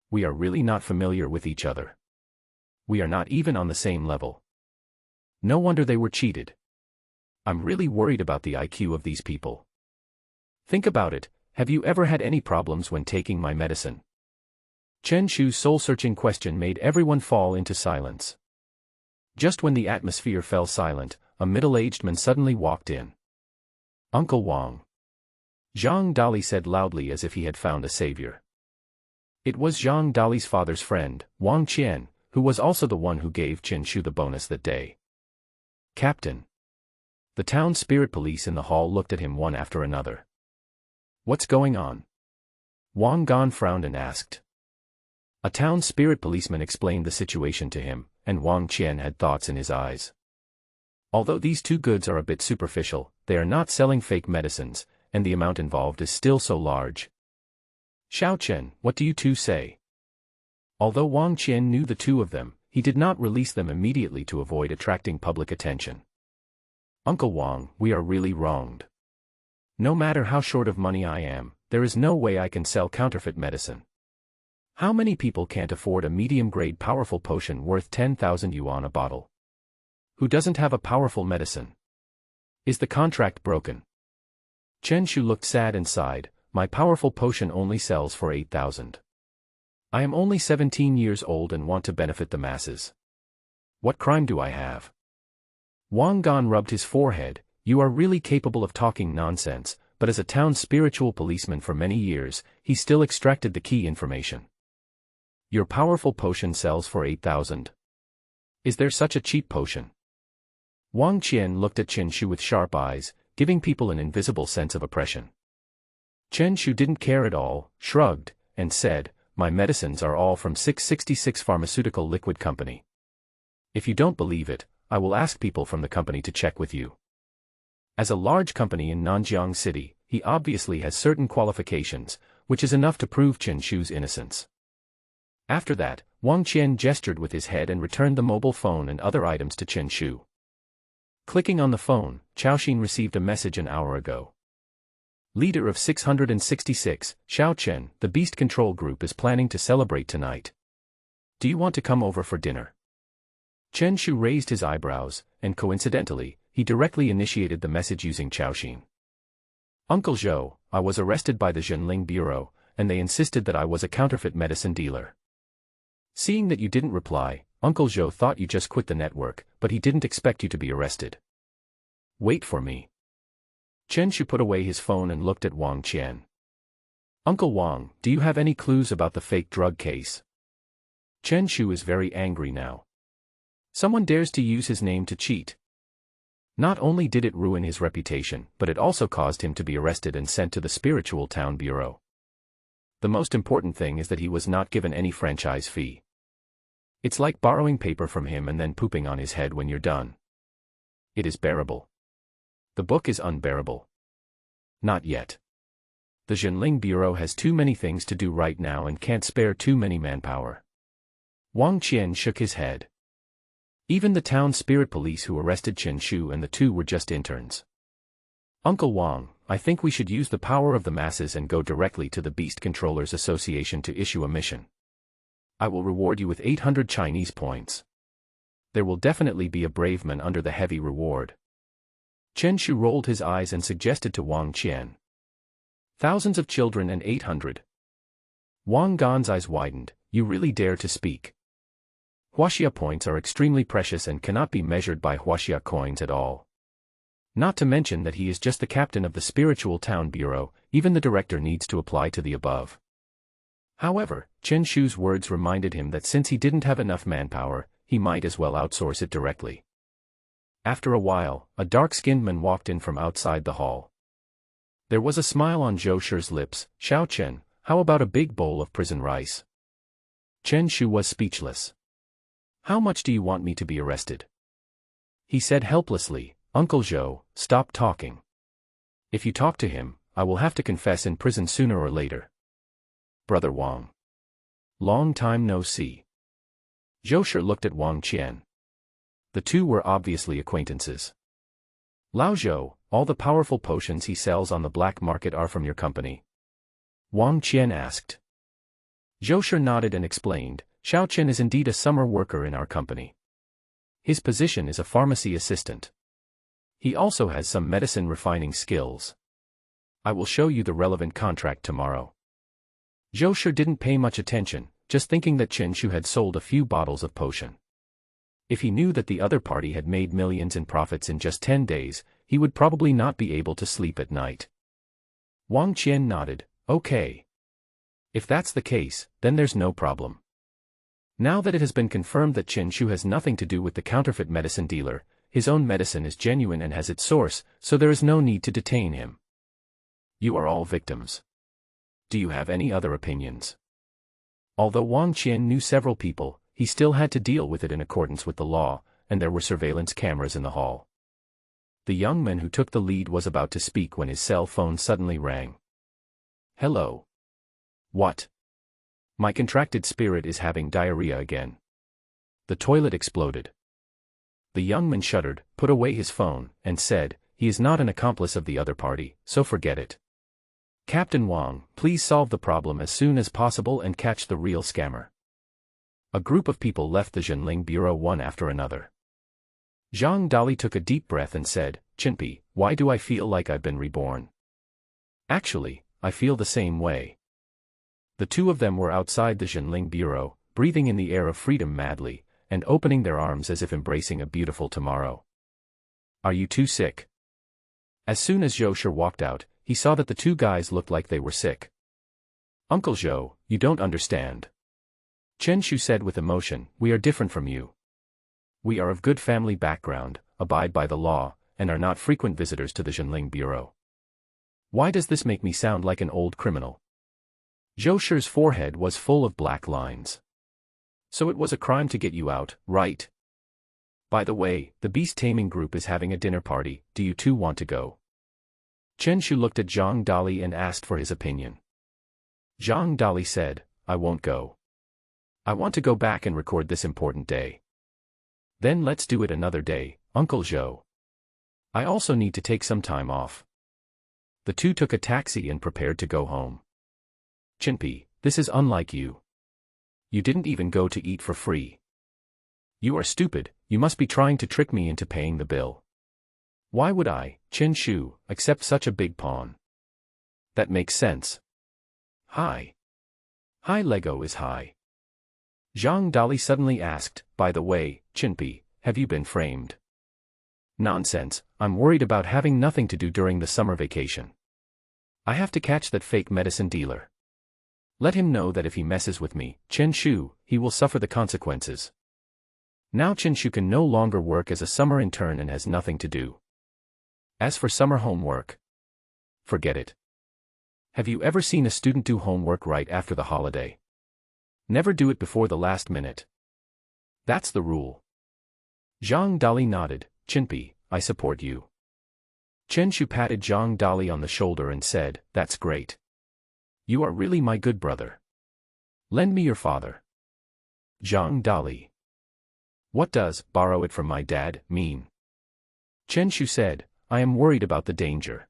We are really not familiar with each other. We are not even on the same level. No wonder they were cheated. I'm really worried about the IQ of these people. Think about it, have you ever had any problems when taking my medicine?" Chen Shu's soul-searching question made everyone fall into silence. Just when the atmosphere fell silent, a middle-aged man suddenly walked in. "Uncle Wang." Zhang Dali said loudly as if he had found a savior. It was Zhang Dali's father's friend, Wang Qian, who was also the one who gave Chen Shu the bonus that day. "Captain." The town spirit police in the hall looked at him one after another. "What's going on?" Wang Gan frowned and asked. A town spirit policeman explained the situation to him, and Wang Qian had thoughts in his eyes. Although these two goods are a bit superficial, they are not selling fake medicines, and the amount involved is still so large. "Xiao Chen, what do you two say?" Although Wang Qian knew the two of them, he did not release them immediately to avoid attracting public attention. "Uncle Wang, we are really wronged. No matter how short of money I am, there is no way I can sell counterfeit medicine. How many people can't afford a medium-grade powerful potion worth 10,000 yuan a bottle? Who doesn't have a powerful medicine? Is the contract broken?" Chen Shu looked sad and sighed, "My powerful potion only sells for 8,000. I am only 17 years old and want to benefit the masses. What crime do I have?" Wang Gan rubbed his forehead. "You are really capable of talking nonsense, but as a town spiritual policeman for many years, he still extracted the key information. Your powerful potion sells for 8,000. Is there such a cheap potion?" Wang Qian looked at Chen Shu with sharp eyes, giving people an invisible sense of oppression. Chen Shu didn't care at all, shrugged, and said, "My medicines are all from 666 Pharmaceutical Liquid Company. If you don't believe it, I will ask people from the company to check with you." As a large company in Nanjiang City, he obviously has certain qualifications, which is enough to prove Chen Shu's innocence. After that, Wang Qian gestured with his head and returned the mobile phone and other items to Chen Shu. Clicking on the phone, Xiaoxin received a message an hour ago. "Leader of 666, Xiao Chen, the Beast Control Group is planning to celebrate tonight. Do you want to come over for dinner?" Chen Shu raised his eyebrows, and coincidentally, he directly initiated the message using Xiaoxin. "Uncle Zhou, I was arrested by the Zhenling Bureau, and they insisted that I was a counterfeit medicine dealer. Seeing that you didn't reply, Uncle Zhou thought you just quit the network, but he didn't expect you to be arrested. Wait for me." Chen Shu put away his phone and looked at Wang Qian. "Uncle Wang, do you have any clues about the fake drug case?" Chen Shu is very angry now. Someone dares to use his name to cheat. Not only did it ruin his reputation, but it also caused him to be arrested and sent to the Spiritual Town Bureau. The most important thing is that he was not given any franchise fee. It's like borrowing paper from him and then pooping on his head when you're done. It is bearable. The book is unbearable. Not yet. The Zhenling Bureau has too many things to do right now and can't spare too many manpower. Wang Qian shook his head. Even the town spirit police who arrested Chen Shu and the two were just interns. "Uncle Wang, I think we should use the power of the masses and go directly to the Beast Controllers Association to issue a mission. I will reward you with 800 Chinese points. There will definitely be a brave man under the heavy reward. Chen Shu rolled his eyes and suggested to Wang Qian. Thousands of children and 800. Wang Gan's eyes widened. You really dare to speak? Huaxia points are extremely precious and cannot be measured by Huaxia coins at all. Not to mention that he is just the captain of the Spiritual Town Bureau, even the director needs to apply to the above. However, Chen Shu's words reminded him that since he didn't have enough manpower, he might as well outsource it directly. After a while, a dark-skinned man walked in from outside the hall. There was a smile on Zhou Shi's lips. Xiao Chen, how about a big bowl of prison rice? Chen Shu was speechless. How much do you want me to be arrested? He said helplessly, Uncle Zhou, stop talking. If you talk to him, I will have to confess in prison sooner or later. Brother Wang. Long time no see. Zhou Shi looked at Wang Qian. The two were obviously acquaintances. Lao Zhou, all the powerful potions he sells on the black market are from your company? Wang Qian asked. Zhou Shi nodded and explained, Xiao Chen is indeed a summer worker in our company. His position is a pharmacy assistant. He also has some medicine refining skills. I will show you the relevant contract tomorrow. Zhou Shi didn't pay much attention, just thinking that Chen Shu had sold a few bottles of potion. If he knew that the other party had made millions in profits in just 10 days, he would probably not be able to sleep at night. Wang Qian nodded, okay. If that's the case, then there's no problem. Now that it has been confirmed that Chen Shu has nothing to do with the counterfeit medicine dealer, his own medicine is genuine and has its source, so there is no need to detain him. You are all victims. Do you have any other opinions? Although Wang Qian knew several people, he still had to deal with it in accordance with the law, and there were surveillance cameras in the hall. The young man who took the lead was about to speak when his cell phone suddenly rang. Hello. What? My contracted spirit is having diarrhea again. The toilet exploded. The young man shuddered, put away his phone, and said, he is not an accomplice of the other party, so forget it. Captain Wang, please solve the problem as soon as possible and catch the real scammer. A group of people left the Zhenling Bureau one after another. Zhang Dali took a deep breath and said, Chinpi, why do I feel like I've been reborn? Actually, I feel the same way. The two of them were outside the Zhenling Bureau, breathing in the air of freedom madly, and opening their arms as if embracing a beautiful tomorrow. Are you too sick? As soon as Zhou Shi walked out, he saw that the two guys looked like they were sick. Uncle Zhou, you don't understand. Chen Shu said with emotion, we are different from you. We are of good family background, abide by the law, and are not frequent visitors to the Zhenling Bureau. Why does this make me sound like an old criminal? Zhou Shi's forehead was full of black lines. So it was a crime to get you out, right? By the way, the Beast-taming group is having a dinner party, do you two want to go? Chen Shu looked at Zhang Dali and asked for his opinion. Zhang Dali said, I won't go. I want to go back and record this important day. Then let's do it another day, Uncle Zhou. I also need to take some time off. The two took a taxi and prepared to go home. Chinpi, this is unlike you. You didn't even go to eat for free. You are stupid, you must be trying to trick me into paying the bill. Why would I, Chen Shu, accept such a big pawn? That makes sense. Hi. Hi Lego is hi. Zhang Dali suddenly asked, by the way, Chinpi, have you been framed? Nonsense, I'm worried about having nothing to do during the summer vacation. I have to catch that fake medicine dealer. Let him know that if he messes with me, Chen Shu, he will suffer the consequences. Now Chen Shu can no longer work as a summer intern and has nothing to do. As for summer homework, forget it. Have you ever seen a student do homework right after the holiday? Never do it before the last minute. That's the rule. Zhang Dali nodded, Chinpi, I support you. Chen Shu patted Zhang Dali on the shoulder and said, that's great. You are really my good brother. Lend me your father. Zhang Dali. What does, borrow it from my dad, mean? Chen Shu said, I am worried about the danger.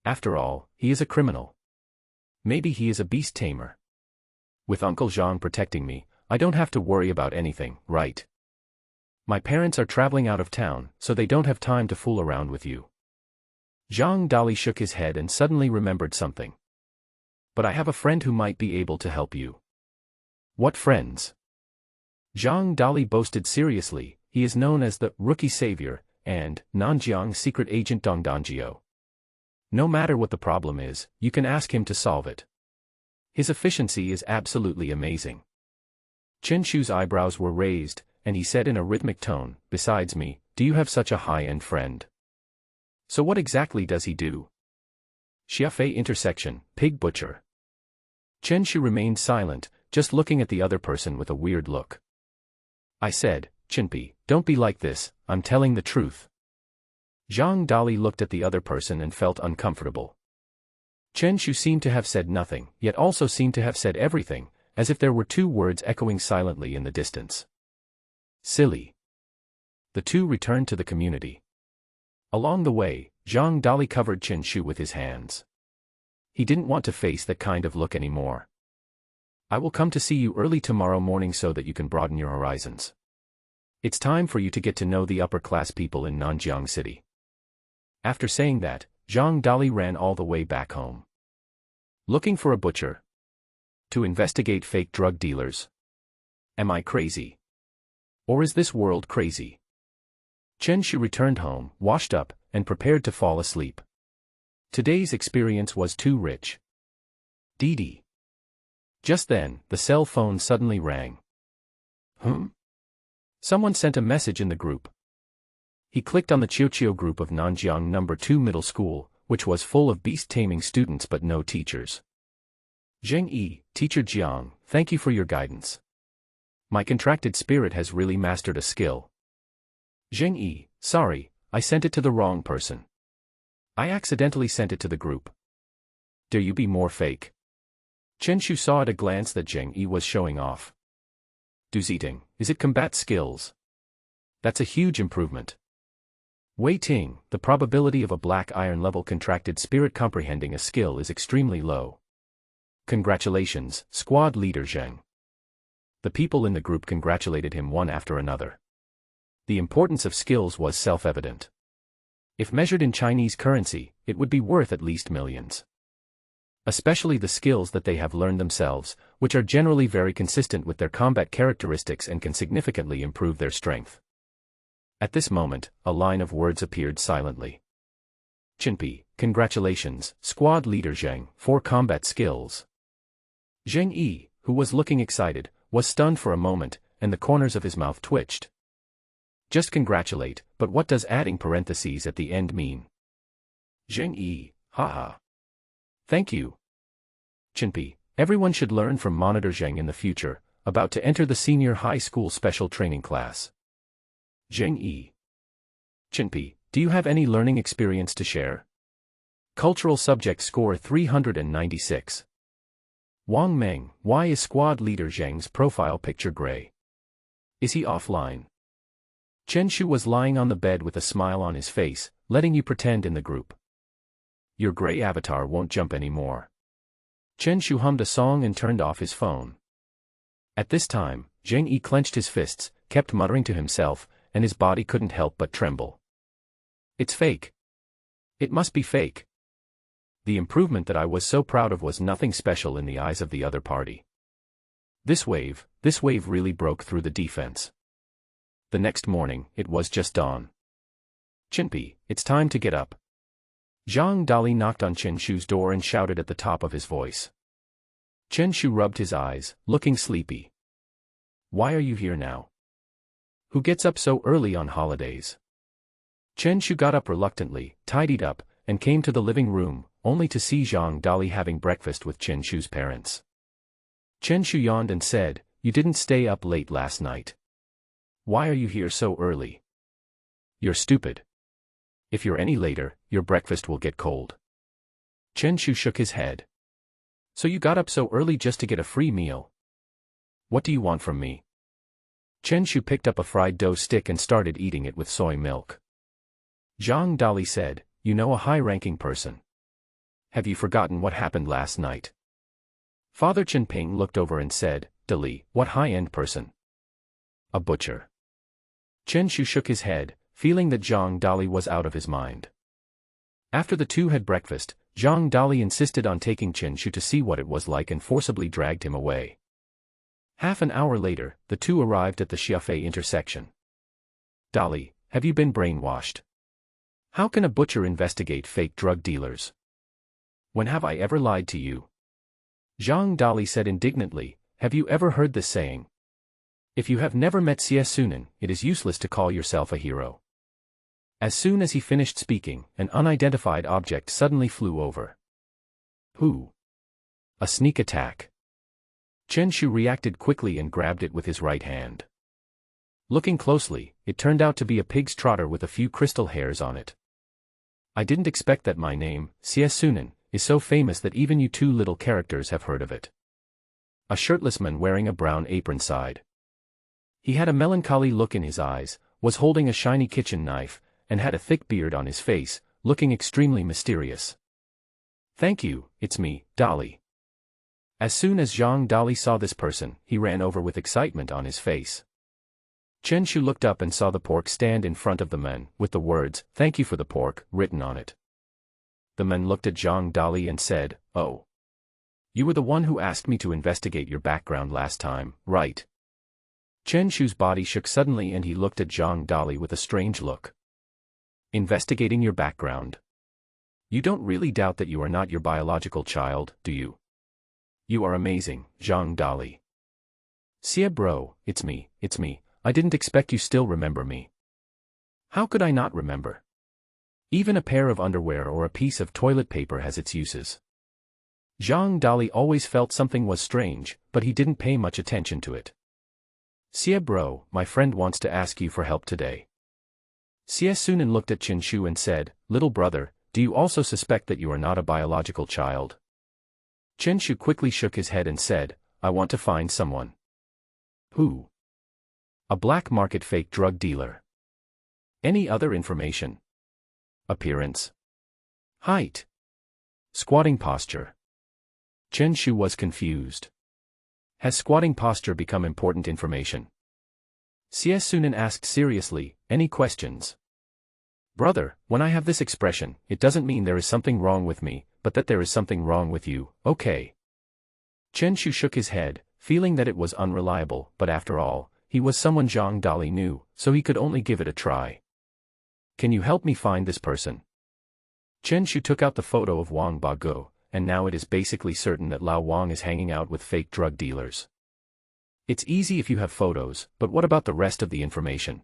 After all, he is a criminal. Maybe he is a beast tamer. With Uncle Zhang protecting me, I don't have to worry about anything, right? My parents are traveling out of town, so they don't have time to fool around with you. Zhang Dali shook his head and suddenly remembered something. But I have a friend who might be able to help you. What friends? Zhang Dali boasted seriously. He is known as the Rookie Savior and Nanjiang Secret Agent Dong Dongjio. No matter what the problem is, you can ask him to solve it. His efficiency is absolutely amazing. Chen Shu's eyebrows were raised, and he said in a rhythmic tone, besides me, do you have such a high-end friend? So what exactly does he do? Xiafei intersection, pig butcher. Chen Shu remained silent, just looking at the other person with a weird look. I said, Chinpi, don't be like this, I'm telling the truth. Zhang Dali looked at the other person and felt uncomfortable. Chen Shu seemed to have said nothing, yet also seemed to have said everything, as if there were two words echoing silently in the distance. Silly. The two returned to the community. Along the way, Zhang Dali covered Chen Shu with his hands. He didn't want to face that kind of look anymore. I will come to see you early tomorrow morning so that you can broaden your horizons. It's time for you to get to know the upper-class people in Nanjiang City. After saying that, Zhang Dali ran all the way back home. Looking for a butcher? To investigate fake drug dealers? Am I crazy? Or is this world crazy? Chen Shu returned home, washed up, and prepared to fall asleep. Today's experience was too rich. Dee. Just then, the cell phone suddenly rang. Someone sent a message in the group. He clicked on the Qiuqiu group of Nanjiang No. 2 Middle School, which was full of beast-taming students but no teachers. Zheng Yi, Teacher Jiang, thank you for your guidance. My contracted spirit has really mastered a skill. Zheng Yi, sorry, I sent it to the wrong person. I accidentally sent it to the group. Dare you be more fake? Chen Shu saw at a glance that Zheng Yi was showing off. Duziting, is it combat skills? That's a huge improvement. Wei Ting, the probability of a black iron level contracted spirit comprehending a skill is extremely low. Congratulations, squad leader Zheng. The people in the group congratulated him one after another. The importance of skills was self-evident. If measured in Chinese currency, it would be worth at least millions. Especially the skills that they have learned themselves, which are generally very consistent with their combat characteristics and can significantly improve their strength. At this moment, a line of words appeared silently. Chinpi, congratulations, squad leader Zheng, for combat skills. Zheng Yi, who was looking excited, was stunned for a moment, and the corners of his mouth twitched. Just congratulate, but what does adding parentheses at the end mean? Zheng Yi, haha. Thank you. Chinpi, everyone should learn from Monitor Zheng in the future, about to enter the senior high school special training class. Zheng Yi. Chinpi, do you have any learning experience to share? Cultural subject score 396. Wang Meng, why is squad leader Zheng's profile picture gray? Is he offline? Chen Shu was lying on the bed with a smile on his face, letting you pretend in the group. Your gray avatar won't jump anymore. Chen Shu hummed a song and turned off his phone. At this time, Zheng Yi clenched his fists, kept muttering to himself, and his body couldn't help but tremble. It's fake. It must be fake. The improvement that I was so proud of was nothing special in the eyes of the other party. This wave really broke through the defense. The next morning, it was just dawn. Chinpi, it's time to get up. Zhang Dali knocked on Chen Shu's door and shouted at the top of his voice. Chen Shu rubbed his eyes, looking sleepy. Why are you here now? Who gets up so early on holidays? Chen Shu got up reluctantly, tidied up, and came to the living room, only to see Zhang Dali having breakfast with Chen Shu's parents. Chen Shu yawned and said, you didn't stay up late last night. Why are you here so early? You're stupid. If you're any later, your breakfast will get cold. Chen Shu shook his head. So you got up so early just to get a free meal? What do you want from me? Chen Shu picked up a fried dough stick and started eating it with soy milk. Zhang Dali said, you know a high-ranking person. Have you forgotten what happened last night? Father Chen Ping looked over and said, Dali, what high-end person? A butcher. Chen Shu shook his head, feeling that Zhang Dali was out of his mind. After the two had breakfast, Zhang Dali insisted on taking Chen Shu to see what it was like and forcibly dragged him away. Half an hour later, the two arrived at the Xiafei intersection. Dali, have you been brainwashed? How can a butcher investigate fake drug dealers? When have I ever lied to you? Zhang Dali said indignantly, have you ever heard this saying? If you have never met Xie Sunan, it is useless to call yourself a hero. As soon as he finished speaking, an unidentified object suddenly flew over. Who? A sneak attack. Chen Shu reacted quickly and grabbed it with his right hand. Looking closely, it turned out to be a pig's trotter with a few crystal hairs on it. I didn't expect that my name, Xie Sunan, is so famous that even you two little characters have heard of it. A shirtless man wearing a brown apron sighed. He had a melancholy look in his eyes, was holding a shiny kitchen knife, and had a thick beard on his face, looking extremely mysterious. Thank you, it's me, Dali. As soon as Zhang Dali saw this person, he ran over with excitement on his face. Chen Shu looked up and saw the pork stand in front of the man, with the words, "Thank you for the pork," written on it. The man looked at Zhang Dali and said, "Oh. You were the one who asked me to investigate your background last time, right?" Chen Shu's body shook suddenly and he looked at Zhang Dali with a strange look. Investigating your background? You don't really doubt that you are not your biological child, do you? You are amazing, Zhang Dali. Xie bro, it's me, I didn't expect you still remember me. How could I not remember? Even a pair of underwear or a piece of toilet paper has its uses. Zhang Dali always felt something was strange, but he didn't pay much attention to it. Xie bro, my friend wants to ask you for help today. Xie Sunan looked at Chen Shu and said, little brother, do you also suspect that you are not a biological child? Chen Shu quickly shook his head and said, I want to find someone. Who? A black market fake drug dealer. Any other information? Appearance. Height. Squatting posture. Chen Shu was confused. Has squatting posture become important information? Xie Sunan asked seriously, any questions? Brother, when I have this expression, it doesn't mean there is something wrong with me, but that there is something wrong with you, okay? Chen Shu shook his head, feeling that it was unreliable, but after all, he was someone Zhang Dali knew, so he could only give it a try. Can you help me find this person? Chen Shu took out the photo of Wang Baguo, and now it is basically certain that Lao Wang is hanging out with fake drug dealers. It's easy if you have photos, but what about the rest of the information?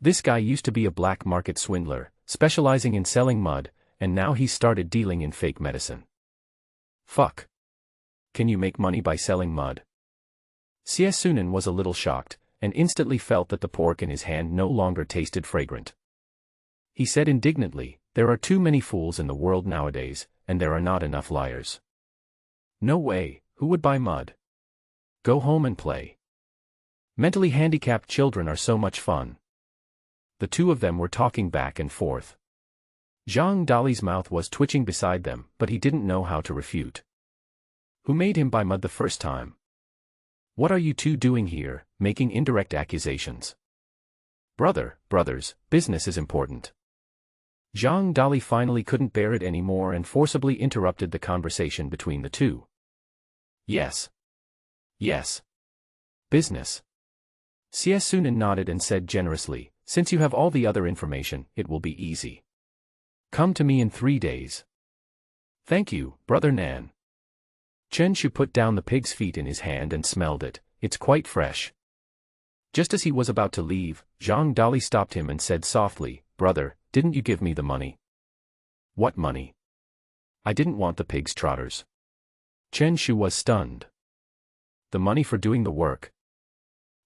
This guy used to be a black market swindler, specializing in selling mud, and now he's started dealing in fake medicine. Fuck. Can you make money by selling mud? Xie Sunan was a little shocked, and instantly felt that the pork in his hand no longer tasted fragrant. He said indignantly, there are too many fools in the world nowadays, and there are not enough liars. No way, who would buy mud? Go home and play. Mentally handicapped children are so much fun. The two of them were talking back and forth. Zhang Dali's mouth was twitching beside them, but he didn't know how to refute. Who made him buy mud the first time? What are you two doing here, making indirect accusations? Brothers, business is important. Zhang Dali finally couldn't bear it anymore and forcibly interrupted the conversation between the two. Yes. Business. Xie Sunan nodded and said generously, since you have all the other information, it will be easy. Come to me in 3 days. Thank you, Brother Nan. Chen Shu put down the pig's feet in his hand and smelled it, it's quite fresh. Just as he was about to leave, Zhang Dali stopped him and said softly, Brother, didn't you give me the money? What money? I didn't want the pig's trotters. Chen Shu was stunned. The money for doing the work.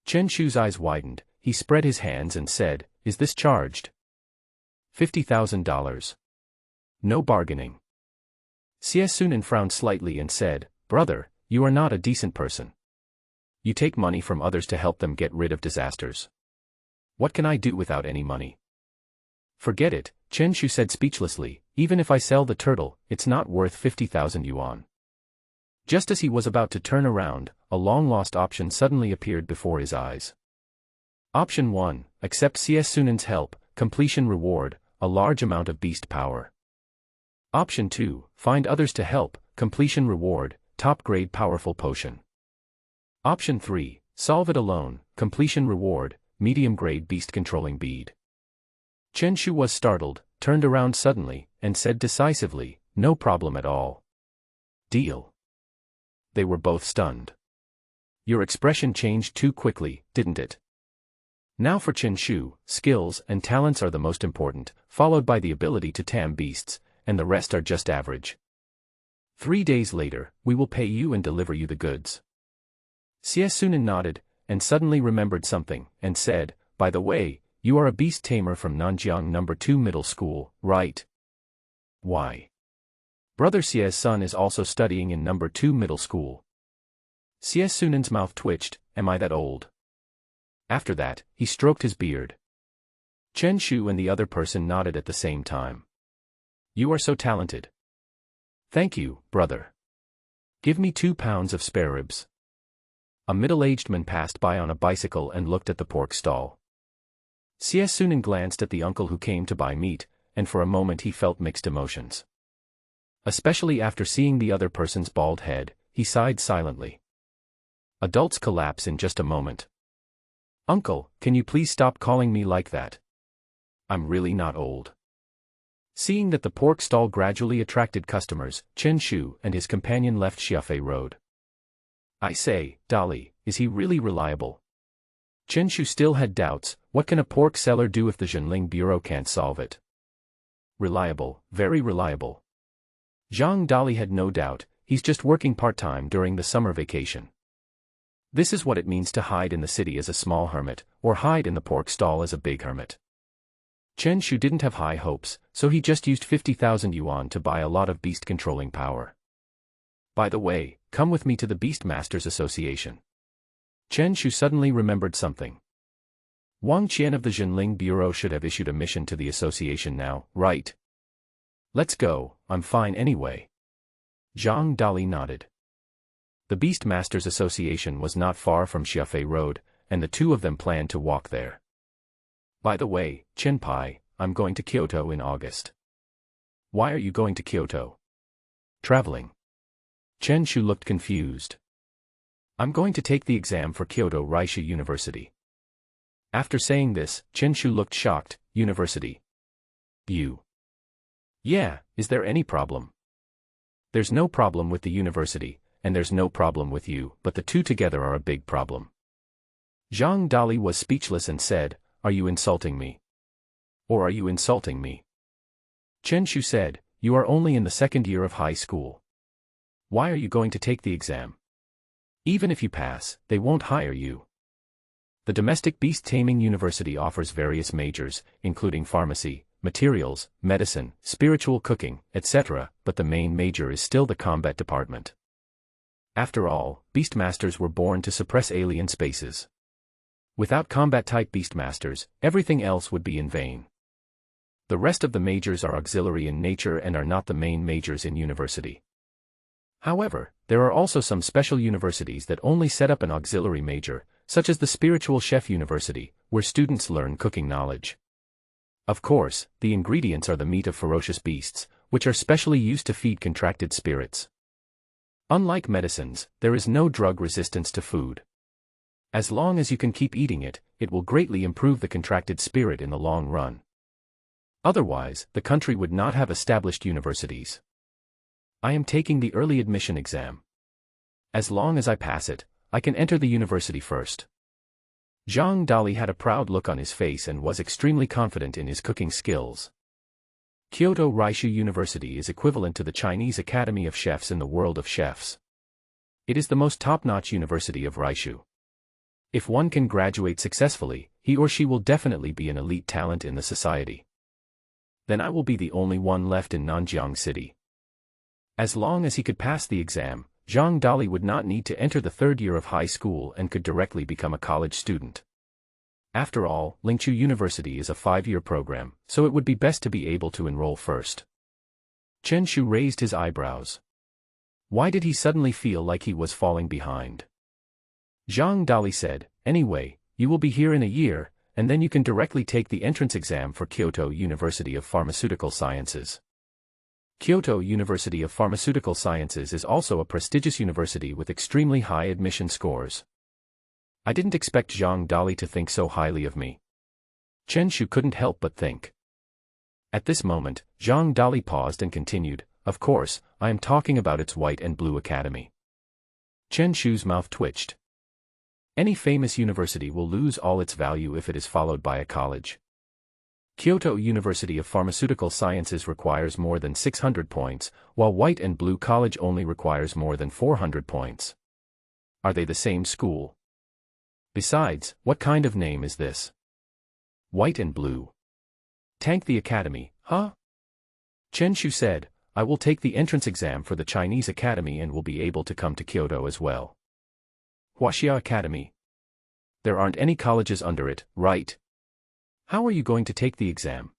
Chen Shu's eyes widened, he spread his hands and said, is this charged? $50,000. No bargaining. Xie Sunan frowned slightly and said, Brother, you are not a decent person. You take money from others to help them get rid of disasters. What can I do without any money? Forget it, Chen Shu said speechlessly, even if I sell the turtle, it's not worth 50,000 yuan. Just as he was about to turn around, a long-lost option suddenly appeared before his eyes. Option 1, accept CS Sunan's help, completion reward, a large amount of beast power. Option 2, find others to help, completion reward, top-grade powerful potion. Option 3, solve it alone, completion reward, medium-grade beast-controlling bead. Chen Shu was startled, turned around suddenly, and said decisively, no problem at all. Deal. They were both stunned. Your expression changed too quickly, didn't it? Now for Chen Shu, skills and talents are the most important, followed by the ability to tame beasts, and the rest are just average. 3 days later, we will pay you and deliver you the goods. CS Sunan nodded, and suddenly remembered something, and said, by the way, you are a beast tamer from Nanjiang No. 2 Middle School, right? Why? Brother Xie's son is also studying in No. 2 Middle School. CS Sunan's mouth twitched, am I that old? After that, he stroked his beard. Chen Shu and the other person nodded at the same time. You are so talented. Thank you, brother. Give me 2 pounds of spare ribs. A middle-aged man passed by on a bicycle and looked at the pork stall. CS Sunan glanced at the uncle who came to buy meat, and for a moment he felt mixed emotions. Especially after seeing the other person's bald head, he sighed silently. Adults collapse in just a moment. Uncle, can you please stop calling me like that? I'm really not old. Seeing that the pork stall gradually attracted customers, Chen Shu and his companion left Xiafei Road. I say, Dolly, is he really reliable? Chen Shu still had doubts. What can a pork seller do if the Zhenling Bureau can't solve it? Reliable, very reliable. Zhang Dali had no doubt, he's just working part-time during the summer vacation. This is what it means to hide in the city as a small hermit, or hide in the pork stall as a big hermit. Chen Shu didn't have high hopes, so he just used 50,000 yuan to buy a lot of beast-controlling power. By the way, come with me to the Beastmasters Association. Chen Shu suddenly remembered something. Wang Qian of the Zhenling Bureau should have issued a mission to the association now, right? Let's go, I'm fine anyway. Zhang Dali nodded. The Beastmasters Association was not far from Xiafei Road, and the two of them planned to walk there. By the way, Chen Pai, I'm going to Kyoto in August. Why are you going to Kyoto? Traveling. Chen Shu looked confused. I'm going to take the exam for Kyoto Raishu University. After saying this, Chen Shu looked shocked. University? You? Yeah, is there any problem? There's no problem with the university, and there's no problem with you, but the two together are a big problem. Zhang Dali was speechless and said, are you insulting me? Or are you insulting me? Chen Shu said, you are only in the 2nd year of high school. Why are you going to take the exam? Even if you pass, they won't hire you. The Domestic Beast-Taming University offers various majors, including pharmacy, materials, medicine, spiritual cooking, etc., but the main major is still the combat department. After all, Beastmasters were born to suppress alien spaces. Without combat-type Beastmasters, everything else would be in vain. The rest of the majors are auxiliary in nature and are not the main majors in university. However, there are also some special universities that only set up an auxiliary major, such as the Spiritual Chef University, where students learn cooking knowledge. Of course, the ingredients are the meat of ferocious beasts, which are specially used to feed contracted spirits. Unlike medicines, there is no drug resistance to food. As long as you can keep eating it, it will greatly improve the contracted spirit in the long run. Otherwise, the country would not have established universities. I am taking the early admission exam. As long as I pass it, I can enter the university first. Zhang Dali had a proud look on his face and was extremely confident in his cooking skills. Kyoto Raishu University is equivalent to the Chinese Academy of Chefs in the world of chefs. It is the most top-notch university of Raishu. If one can graduate successfully, he or she will definitely be an elite talent in the society. Then I will be the only one left in Nanjiang City. As long as he could pass the exam, Zhang Dali would not need to enter the 3rd year of high school and could directly become a college student. After all, Lingqiu University is a 5-year program, so it would be best to be able to enroll first. Chen Shu raised his eyebrows. Why did he suddenly feel like he was falling behind? Zhang Dali said, anyway, you will be here in a year, and then you can directly take the entrance exam for Kyoto University of Pharmaceutical Sciences. Kyoto University of Pharmaceutical Sciences is also a prestigious university with extremely high admission scores. I didn't expect Zhang Dali to think so highly of me. Chen Shu couldn't help but think. At this moment, Zhang Dali paused and continued, of course, I am talking about its white and blue academy. Chen Shu's mouth twitched. Any famous university will lose all its value if it is followed by a college. Kyoto University of Pharmaceutical Sciences requires more than 600 points, while White and Blue College only requires more than 400 points. Are they the same school? Besides, what kind of name is this? White and Blue. Tank the academy, huh? Chen Shu said, I will take the entrance exam for the Chinese academy and will be able to come to Kyoto as well. Huaxia Academy. There aren't any colleges under it, right? How are you going to take the exam?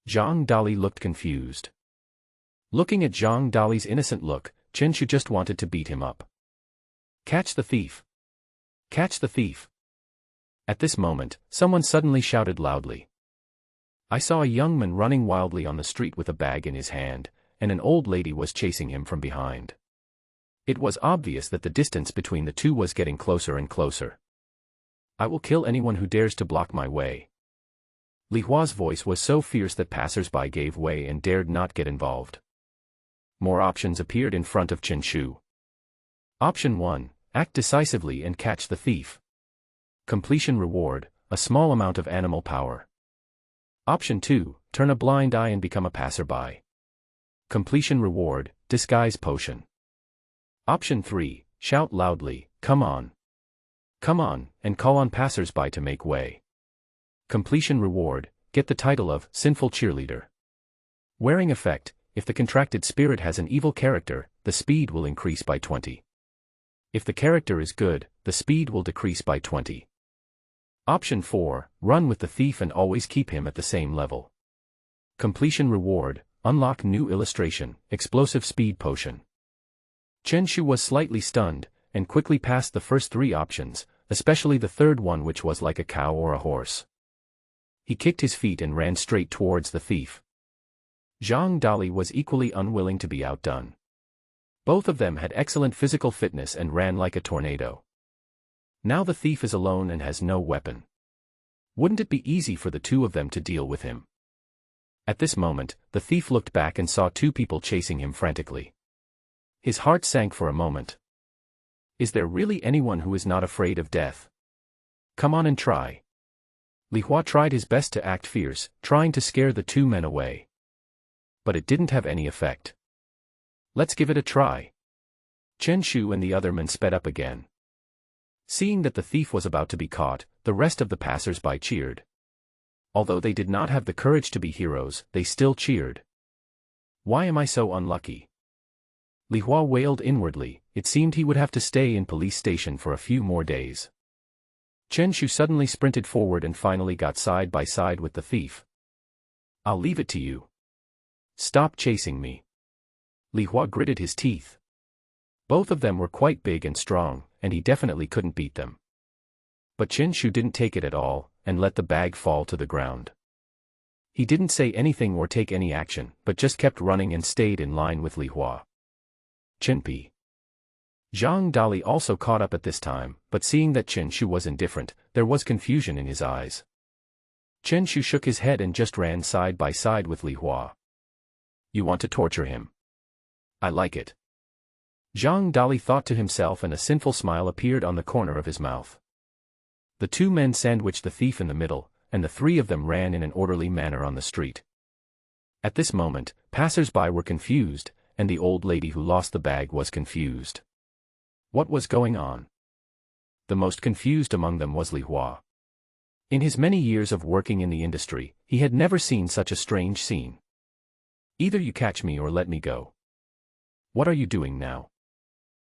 Zhang Dali looked confused. Looking at Zhang Dali's innocent look, Chen Shu just wanted to beat him up. Catch the thief! Catch the thief! At this moment, someone suddenly shouted loudly. I saw a young man running wildly on the street with a bag in his hand, and an old lady was chasing him from behind. It was obvious that the distance between the two was getting closer and closer. I will kill anyone who dares to block my way. Li Hua's voice was so fierce that passers-by gave way and dared not get involved. More options appeared in front of Chen Shu. Option 1, act decisively and catch the thief. Completion reward, a small amount of animal power. Option 2, turn a blind eye and become a passerby. Completion reward, disguise potion. Option 3, shout loudly, come on. Come on, and call on passers-by to make way. Completion reward, get the title of Sinful Cheerleader. Wearing effect, if the contracted spirit has an evil character, the speed will increase by 20. If the character is good, the speed will decrease by 20. Option 4, run with the thief and always keep him at the same level. Completion reward, unlock new illustration, explosive speed potion. Chen Shu was slightly stunned, and quickly passed the first 3 options, especially the third one which was like a cow or a horse. He kicked his feet and ran straight towards the thief. Zhang Dali was equally unwilling to be outdone. Both of them had excellent physical fitness and ran like a tornado. Now the thief is alone and has no weapon. Wouldn't it be easy for the two of them to deal with him? At this moment, the thief looked back and saw 2 people chasing him frantically. His heart sank for a moment. Is there really anyone who is not afraid of death? Come on and try. Li Hua tried his best to act fierce, trying to scare the 2 men away. But it didn't have any effect. Let's give it a try. Chen Shu and the other men sped up again. Seeing that the thief was about to be caught, the rest of the passers-by cheered. Although they did not have the courage to be heroes, they still cheered. Why am I so unlucky? Li Hua wailed inwardly, it seemed he would have to stay in police station for a few more days. Chen Shu suddenly sprinted forward and finally got side by side with the thief. I'll leave it to you. Stop chasing me. Li Hua gritted his teeth. Both of them were quite big and strong, and he definitely couldn't beat them. But Chen Shu didn't take it at all, and let the bag fall to the ground. He didn't say anything or take any action, but just kept running and stayed in line with Li Hua. Chen Pi. Zhang Dali also caught up at this time, but seeing that Chen Shu was indifferent, there was confusion in his eyes. Chen Shu shook his head and just ran side by side with Li Hua. You want to torture him? I like it. Zhang Dali thought to himself, and a sinful smile appeared on the corner of his mouth. The 2 men sandwiched the thief in the middle, and the 3 of them ran in an orderly manner on the street. At this moment, passers-by were confused, and the old lady who lost the bag was confused. What was going on? The most confused among them was Li Hua. In his many years of working in the industry, he had never seen such a strange scene. Either you catch me or let me go. What are you doing now?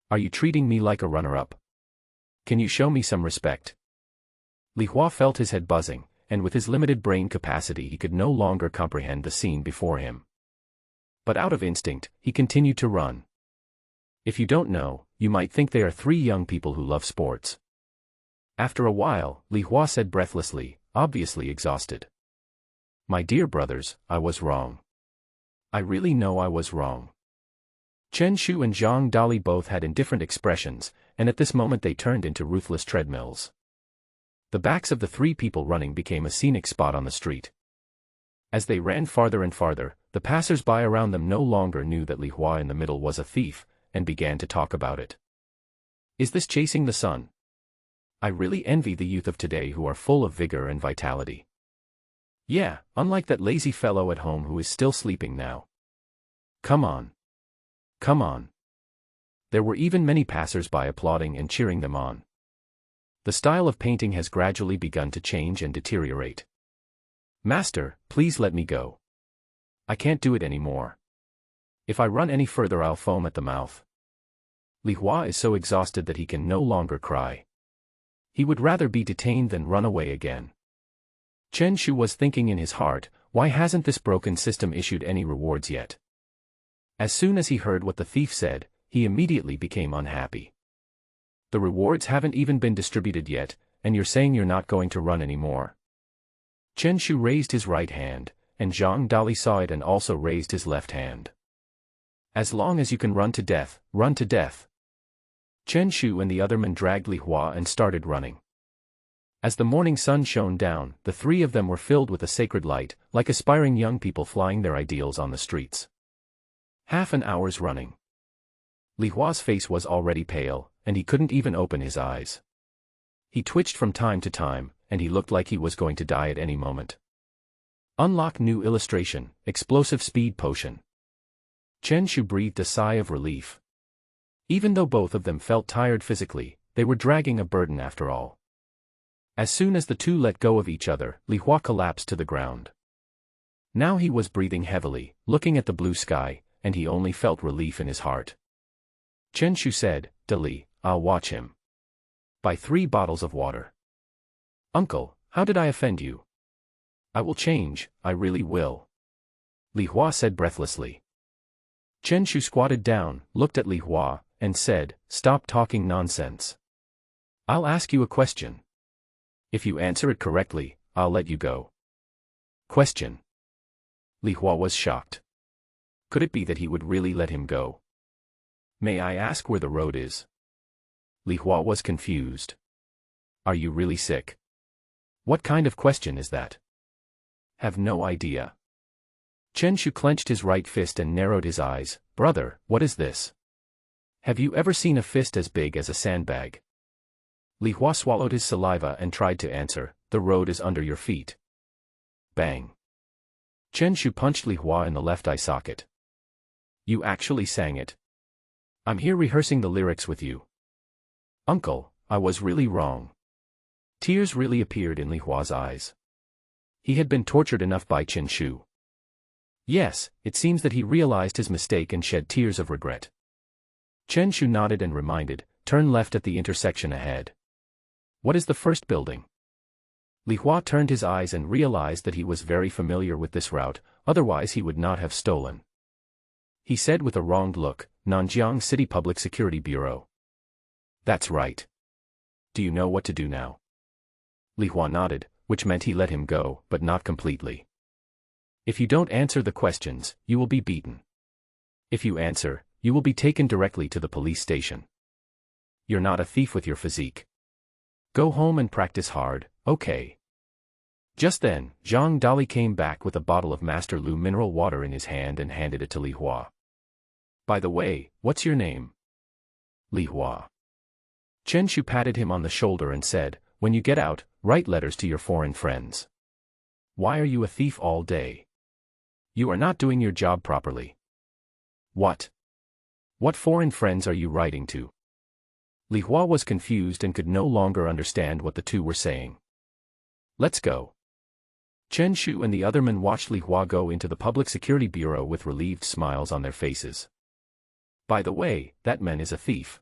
Are you treating me like a runner-up? Can you show me some respect? Li Hua felt his head buzzing, and with his limited brain capacity he could no longer comprehend the scene before him. But out of instinct, he continued to run. If you don't know, you might think they are three young people who love sports. After a while, Li Hua said breathlessly, obviously exhausted. My dear brothers, I was wrong. I really know I was wrong. Chen Shu and Zhang Dali both had indifferent expressions, and at this moment they turned into ruthless treadmills. The backs of the three people running became a scenic spot on the street. As they ran farther and farther, the passers-by around them no longer knew that Li Hua in the middle was a thief, and began to talk about it. Is this chasing the sun? I really envy the youth of today who are full of vigor and vitality. Yeah, unlike that lazy fellow at home who is still sleeping now. Come on. Come on. There were even many passers-by applauding and cheering them on. The style of painting has gradually begun to change and deteriorate. Master, please let me go. I can't do it anymore. If I run any further I'll foam at the mouth. Li Hua is so exhausted that he can no longer cry. He would rather be detained than run away again. Chen Shu was thinking in his heart, why hasn't this broken system issued any rewards yet? As soon as he heard what the thief said, he immediately became unhappy. The rewards haven't even been distributed yet, and you're saying you're not going to run anymore. Chen Shu raised his right hand, and Zhang Dali saw it and also raised his left hand. As long as you can run to death, run to death. Chen Shu and the other men dragged Li Hua and started running. As the morning sun shone down, the three of them were filled with a sacred light, like aspiring young people flying their ideals on the streets. Half an hour's running. Li Hua's face was already pale, and he couldn't even open his eyes. He twitched from time to time, and he looked like he was going to die at any moment. Unlock new illustration, explosive speed potion. Chen Shu breathed a sigh of relief. Even though both of them felt tired physically, they were dragging a burden after all. As soon as the two let go of each other, Li Hua collapsed to the ground. Now he was breathing heavily, looking at the blue sky, and he only felt relief in his heart. Chen Shu said, Dali, I'll watch him. Buy 3 bottles of water. Uncle, how did I offend you? I will change, I really will. Li Hua said breathlessly. Chen Shu squatted down, looked at Li Hua, and said, stop talking nonsense. I'll ask you a question. If you answer it correctly, I'll let you go. Question. Li Hua was shocked. Could it be that he would really let him go? May I ask where the road is? Li Hua was confused. Are you really sick? What kind of question is that? Have no idea. Chen Shu clenched his right fist and narrowed his eyes. Brother, what is this? Have you ever seen a fist as big as a sandbag? Li Hua swallowed his saliva and tried to answer, the road is under your feet. Bang. Chen Shu punched Li Hua in the left eye socket. You actually sang it. I'm here rehearsing the lyrics with you. Uncle, I was really wrong. Tears really appeared in Li Hua's eyes. He had been tortured enough by Chen Shu. Yes, it seems that he realized his mistake and shed tears of regret. Chen Shu nodded and reminded, turn left at the intersection ahead. What is the first building? Li Hua turned his eyes and realized that he was very familiar with this route, otherwise he would not have stolen. He said with a wronged look, Nanjiang City Public Security Bureau. That's right. Do you know what to do now? Li Hua nodded, which meant he let him go, but not completely. If you don't answer the questions, you will be beaten. If you answer, you will be taken directly to the police station. You're not a thief with your physique. Go home and practice hard, okay? Just then, Zhang Dali came back with a bottle of Master Lu mineral water in his hand and handed it to Li Hua. By the way, what's your name? Li Hua. Chen Shu patted him on the shoulder and said, when you get out, write letters to your foreign friends. Why are you a thief all day? You are not doing your job properly. What? What foreign friends are you writing to? Li Hua was confused and could no longer understand what the two were saying. Let's go. Chen Shu and the other men watched Li Hua go into the Public Security Bureau with relieved smiles on their faces. By the way, that man is a thief.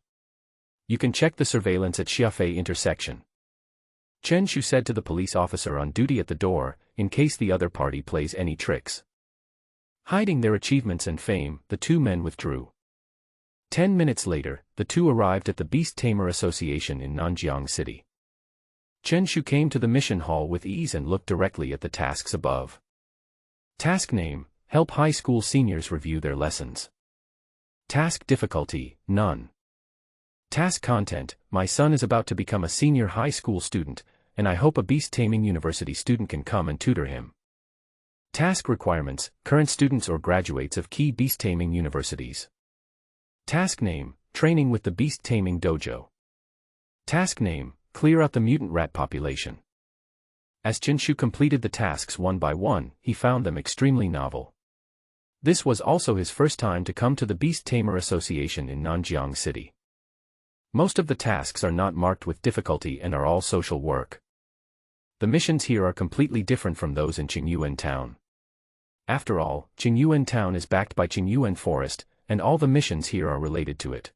You can check the surveillance at Xiafei intersection. Chen Shu said to the police officer on duty at the door, in case the other party plays any tricks. Hiding their achievements and fame, the two men withdrew. 10 minutes later, the two arrived at the Beast-tamer Association in Nanjiang City. Chen Shu came to the mission hall with ease and looked directly at the tasks above. Task name: help high school seniors review their lessons. Task difficulty: none. Task content: my son is about to become a senior high school student, and I hope a Beast-taming university student can come and tutor him. Task requirements: current students or graduates of key Beast-taming universities. Task name: training with the Beast-taming dojo. Task name: clear out the mutant rat population. As Chen Shu completed the tasks one by one, he found them extremely novel. This was also his first time to come to the Beast-tamer Association in Nanjiang City. Most of the tasks are not marked with difficulty and are all social work. The missions here are completely different from those in Qingyuan Town. After all, Qingyuan Town is backed by Qingyuan Forest, and all the missions here are related to it.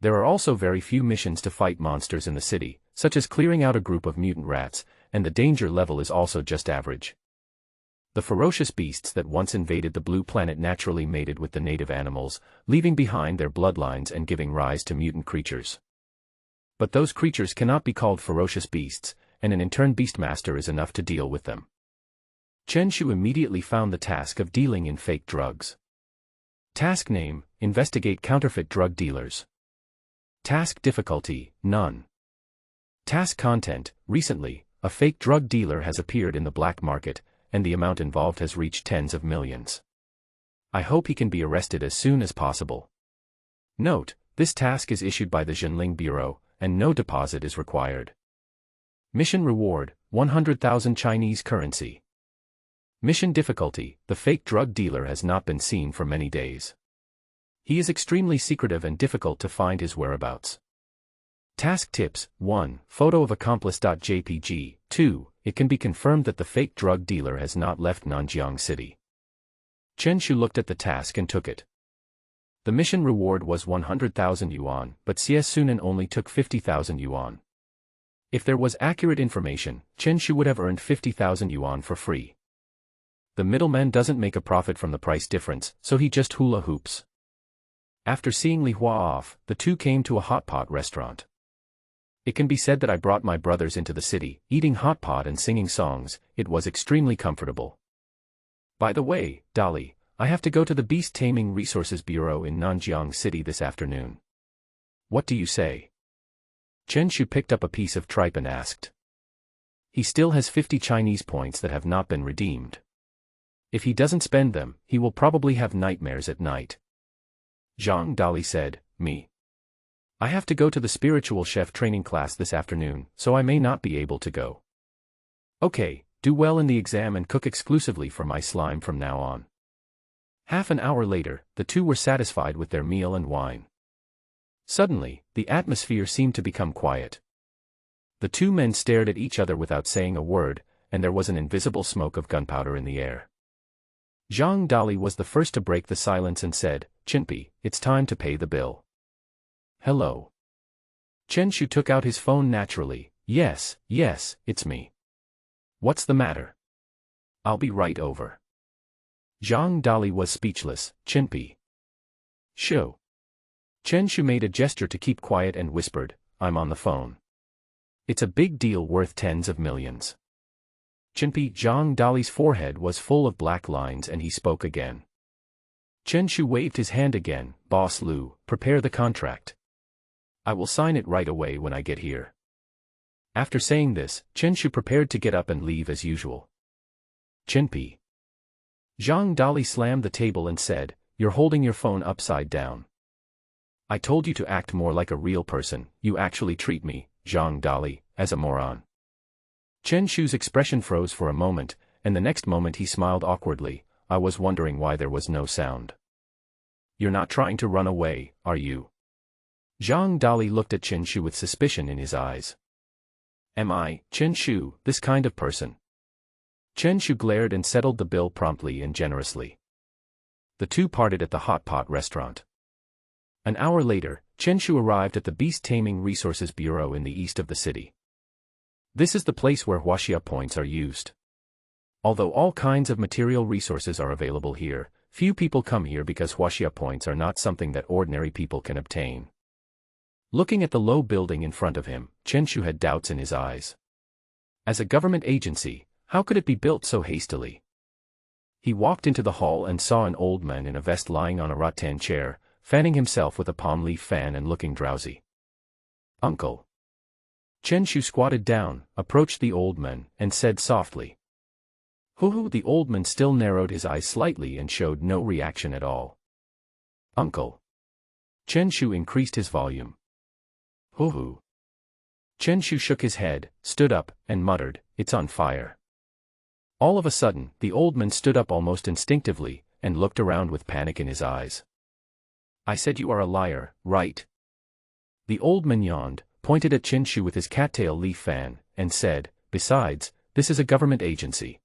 There are also very few missions to fight monsters in the city, such as clearing out a group of mutant rats, and the danger level is also just average. The ferocious beasts that once invaded the blue planet naturally mated with the native animals, leaving behind their bloodlines and giving rise to mutant creatures. But those creatures cannot be called ferocious beasts, and an intern beastmaster is enough to deal with them. Chen Shu immediately found the task of dealing in fake drugs. Task name: investigate counterfeit drug dealers. Task difficulty: none. Task content: recently, a fake drug dealer has appeared in the black market, and the amount involved has reached tens of millions. I hope he can be arrested as soon as possible. Note: this task is issued by the Zhenling Bureau, and no deposit is required. Mission reward: 100,000 Chinese currency. Mission difficulty: the fake drug dealer has not been seen for many days. He is extremely secretive and difficult to find his whereabouts. Task tips: 1. Photo of accomplice.jpg. 2. It can be confirmed that the fake drug dealer has not left Nanjiang City. Chen Shu looked at the task and took it. The mission reward was 100,000 yuan, but Xie Sunan only took 50,000 yuan. If there was accurate information, Chen Shu would have earned 50,000 yuan for free. The middleman doesn't make a profit from the price difference, so he just hula hoops. After seeing Li Hua off, the two came to a hot pot restaurant. It can be said that I brought my brothers into the city, eating hot pot and singing songs. It was extremely comfortable. By the way, Dolly, I have to go to the Beast-taming Resources Bureau in Nanjiang City this afternoon. What do you say? Chen Shu picked up a piece of tripe and asked. He still has 50 Chinese points that have not been redeemed. If he doesn't spend them, he will probably have nightmares at night. Zhang Dali said, me. I have to go to the spiritual chef training class this afternoon, so I may not be able to go. Okay, do well in the exam and cook exclusively for my slime from now on. Half an hour later, the two were satisfied with their meal and wine. Suddenly, the atmosphere seemed to become quiet. The two men stared at each other without saying a word, and there was an invisible smoke of gunpowder in the air. Zhang Dali was the first to break the silence and said, Chinpi, it's time to pay the bill. Hello. Chen Shu took out his phone naturally. Yes, it's me. What's the matter? I'll be right over. Zhang Dali was speechless. Chinpi. Show. Chen Shu made a gesture to keep quiet and whispered, I'm on the phone. It's a big deal worth tens of millions. Chinpi. Zhang Dali's forehead was full of black lines and he spoke again. Chen Shu waved his hand again. Boss Lu, prepare the contract. I will sign it right away when I get here. After saying this, Chen Shu prepared to get up and leave as usual. Chinpi. Zhang Dali slammed the table and said, you're holding your phone upside down. I told you to act more like a real person. You actually treat me, Zhang Dali, as a moron. Chen Shu's expression froze for a moment, and the next moment he smiled awkwardly. I was wondering why there was no sound. You're not trying to run away, are you? Zhang Dali looked at Chen Shu with suspicion in his eyes. Am I, Chen Shu, this kind of person? Chen Shu glared and settled the bill promptly and generously. The two parted at the hot pot restaurant. An hour later, Chen Shu arrived at the Beast-taming Resources Bureau in the east of the city. This is the place where Huaxia points are used. Although all kinds of material resources are available here, few people come here because Huaxia points are not something that ordinary people can obtain. Looking at the low building in front of him, Chen Shu had doubts in his eyes. As a government agency, how could it be built so hastily? He walked into the hall and saw an old man in a vest lying on a rattan chair, fanning himself with a palm leaf fan and looking drowsy. "Uncle." Chen Shu squatted down, approached the old man, and said softly. "Hoo-hoo." The old man still narrowed his eyes slightly and showed no reaction at all. "Uncle." Chen Shu increased his volume. "Hoo-hoo." Chen Shu shook his head, stood up, and muttered, "It's on fire." All of a sudden, the old man stood up almost instinctively, and looked around with panic in his eyes. "I said you are a liar, right?" The old man yawned, pointed at Chen Shu with his cattail leaf fan, and said, "Besides, this is a government agency.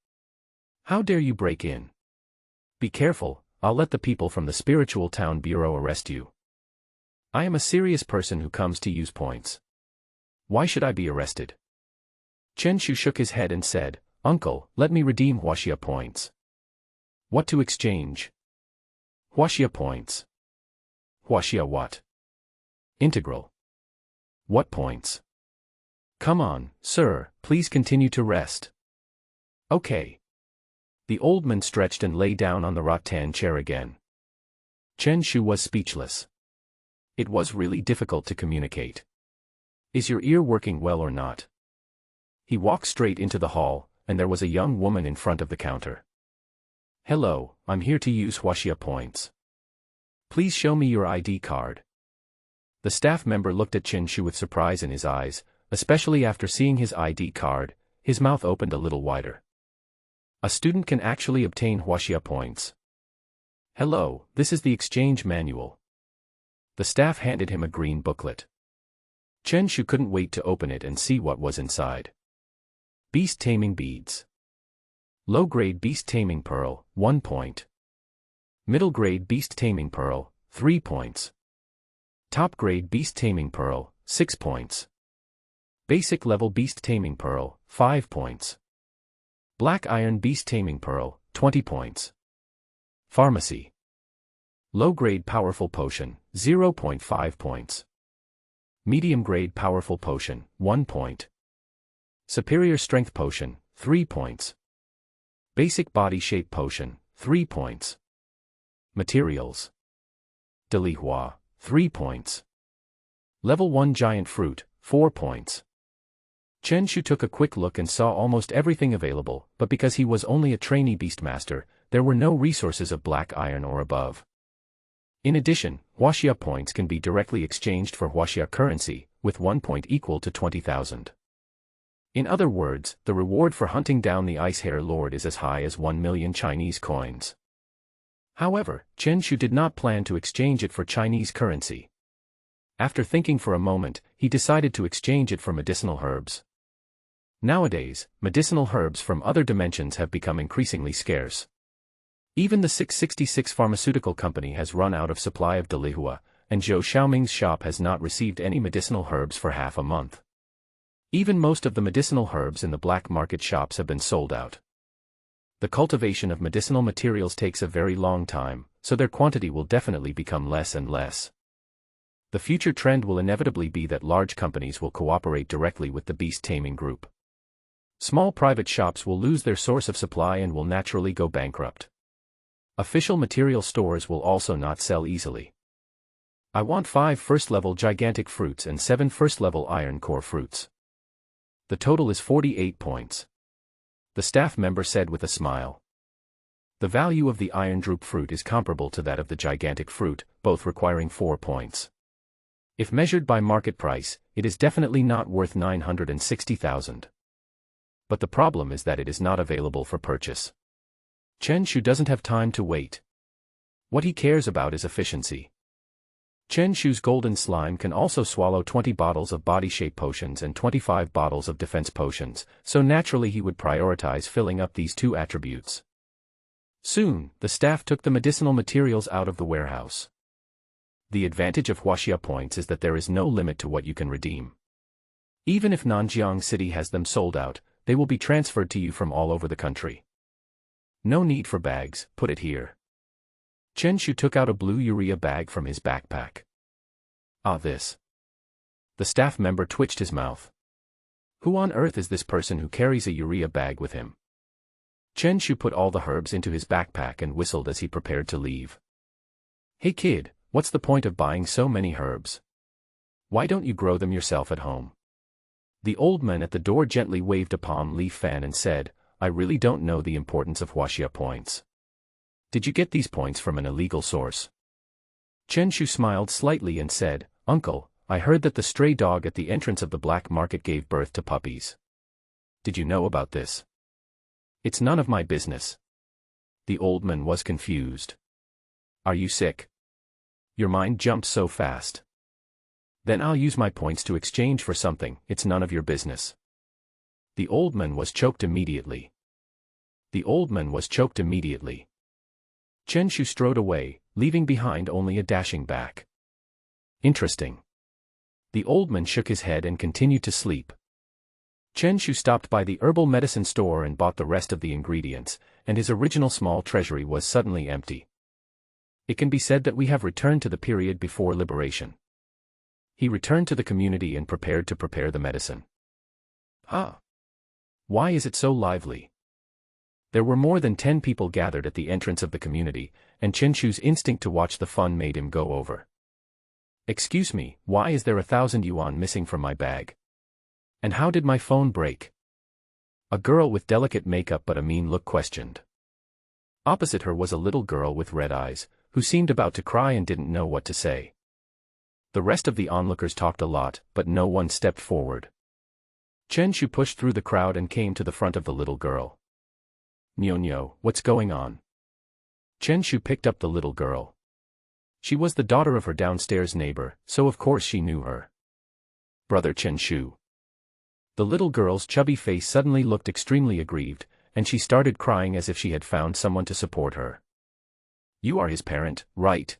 How dare you break in? Be careful, I'll let the people from the Spiritual Town Bureau arrest you. I am a serious person who comes to use points. Why should I be arrested?" Chen Shu shook his head and said, "Uncle, let me redeem Huaxia points." "What to exchange?" "Huaxia points." "Huaxia what?" "Integral." "What points?" "Come on, sir, please continue to rest." "Okay." The old man stretched and lay down on the rattan chair again. Chen Shu was speechless. It was really difficult to communicate. "Is your ear working well or not?" He walked straight into the hall, and there was a young woman in front of the counter. "Hello, I'm here to use Huaxia points. Please show me your ID card." The staff member looked at Chen Shu with surprise in his eyes, especially after seeing his ID card. His mouth opened a little wider. A student can actually obtain Huaxia points. "Hello, this is the exchange manual." The staff handed him a green booklet. Chen Shu couldn't wait to open it and see what was inside. Beast-taming beads. Low-grade beast-taming pearl, 1 point. Middle-grade beast-taming pearl, 3 points. Top-grade beast-taming pearl, 6 points. Basic-level beast-taming pearl, 5 points. Black iron beast-taming pearl, 20 points. Pharmacy. Low-grade powerful potion, 0.5 points. Medium-grade powerful potion, 1 point. Superior strength potion, 3 points. Basic body shape potion, 3 points. Materials. Delihua, 3 points. Level 1 giant fruit, 4 points. Chen Shu took a quick look and saw almost everything available, but because he was only a trainee beastmaster, there were no resources of black iron or above. In addition, Huaxia points can be directly exchanged for Huaxia currency, with 1 point equal to 20,000. In other words, the reward for hunting down the Ice Hair Lord is as high as 1 million Chinese coins. However, Chen Shu did not plan to exchange it for Chinese currency. After thinking for a moment, he decided to exchange it for medicinal herbs. Nowadays, medicinal herbs from other dimensions have become increasingly scarce. Even the 666 pharmaceutical company has run out of supply of Delihua, and Zhou Xiaoming's shop has not received any medicinal herbs for half a month. Even most of the medicinal herbs in the black market shops have been sold out. The cultivation of medicinal materials takes a very long time, so their quantity will definitely become less and less. The future trend will inevitably be that large companies will cooperate directly with the beast-taming group. Small private shops will lose their source of supply and will naturally go bankrupt. Official material stores will also not sell easily. I want 5 first-level gigantic fruits and 7 first-level iron core fruits. The total is 48 points. The staff member said with a smile. The value of the iron drupe fruit is comparable to that of the gigantic fruit, both requiring 4 points. If measured by market price, it is definitely not worth 960,000. But the problem is that it is not available for purchase. Chen Shu doesn't have time to wait. What he cares about is efficiency. Chen Shu's golden slime can also swallow 20 bottles of body shape potions and 25 bottles of defense potions, so naturally he would prioritize filling up these 2 attributes. Soon, the staff took the medicinal materials out of the warehouse. The advantage of Huaxia points is that there is no limit to what you can redeem. Even if Nanjiang City has them sold out, they will be transferred to you from all over the country. No need for bags, put it here. Chen Shu took out a blue urea bag from his backpack. Ah, this. The staff member twitched his mouth. Who on earth is this person who carries a urea bag with him? Chen Shu put all the herbs into his backpack and whistled as he prepared to leave. Hey kid, what's the point of buying so many herbs? Why don't you grow them yourself at home? The old man at the door gently waved a palm leaf fan and said, I really don't know the importance of Huaxia points. Did you get these points from an illegal source? Chen Shu smiled slightly and said, Uncle, I heard that the stray dog at the entrance of the black market gave birth to puppies. Did you know about this? It's none of my business. The old man was confused. Are you sick? Your mind jumped so fast. Then I'll use my points to exchange for something, it's none of your business. The old man was choked immediately. Chen Shu strode away, leaving behind only a dashing back. Interesting. The old man shook his head and continued to sleep. Chen Shu stopped by the herbal medicine store and bought the rest of the ingredients, and his original small treasury was suddenly empty. It can be said that we have returned to the period before liberation. He returned to the community and prepared to prepare the medicine. Ah! Why is it so lively? There were more than 10 people gathered at the entrance of the community, and Chen Shu's instinct to watch the fun made him go over. Excuse me, why is there 1,000 yuan missing from my bag? And how did my phone break? A girl with delicate makeup but a mean look questioned. Opposite her was a little girl with red eyes, who seemed about to cry and didn't know what to say. The rest of the onlookers talked a lot, but no one stepped forward. Chen Shu pushed through the crowd and came to the front of the little girl. Nyo, what's going on? Chen Shu picked up the little girl. She was the daughter of her downstairs neighbor, so of course she knew her. Brother Chen Shu. The little girl's chubby face suddenly looked extremely aggrieved, and she started crying as if she had found someone to support her. You are his parent, right?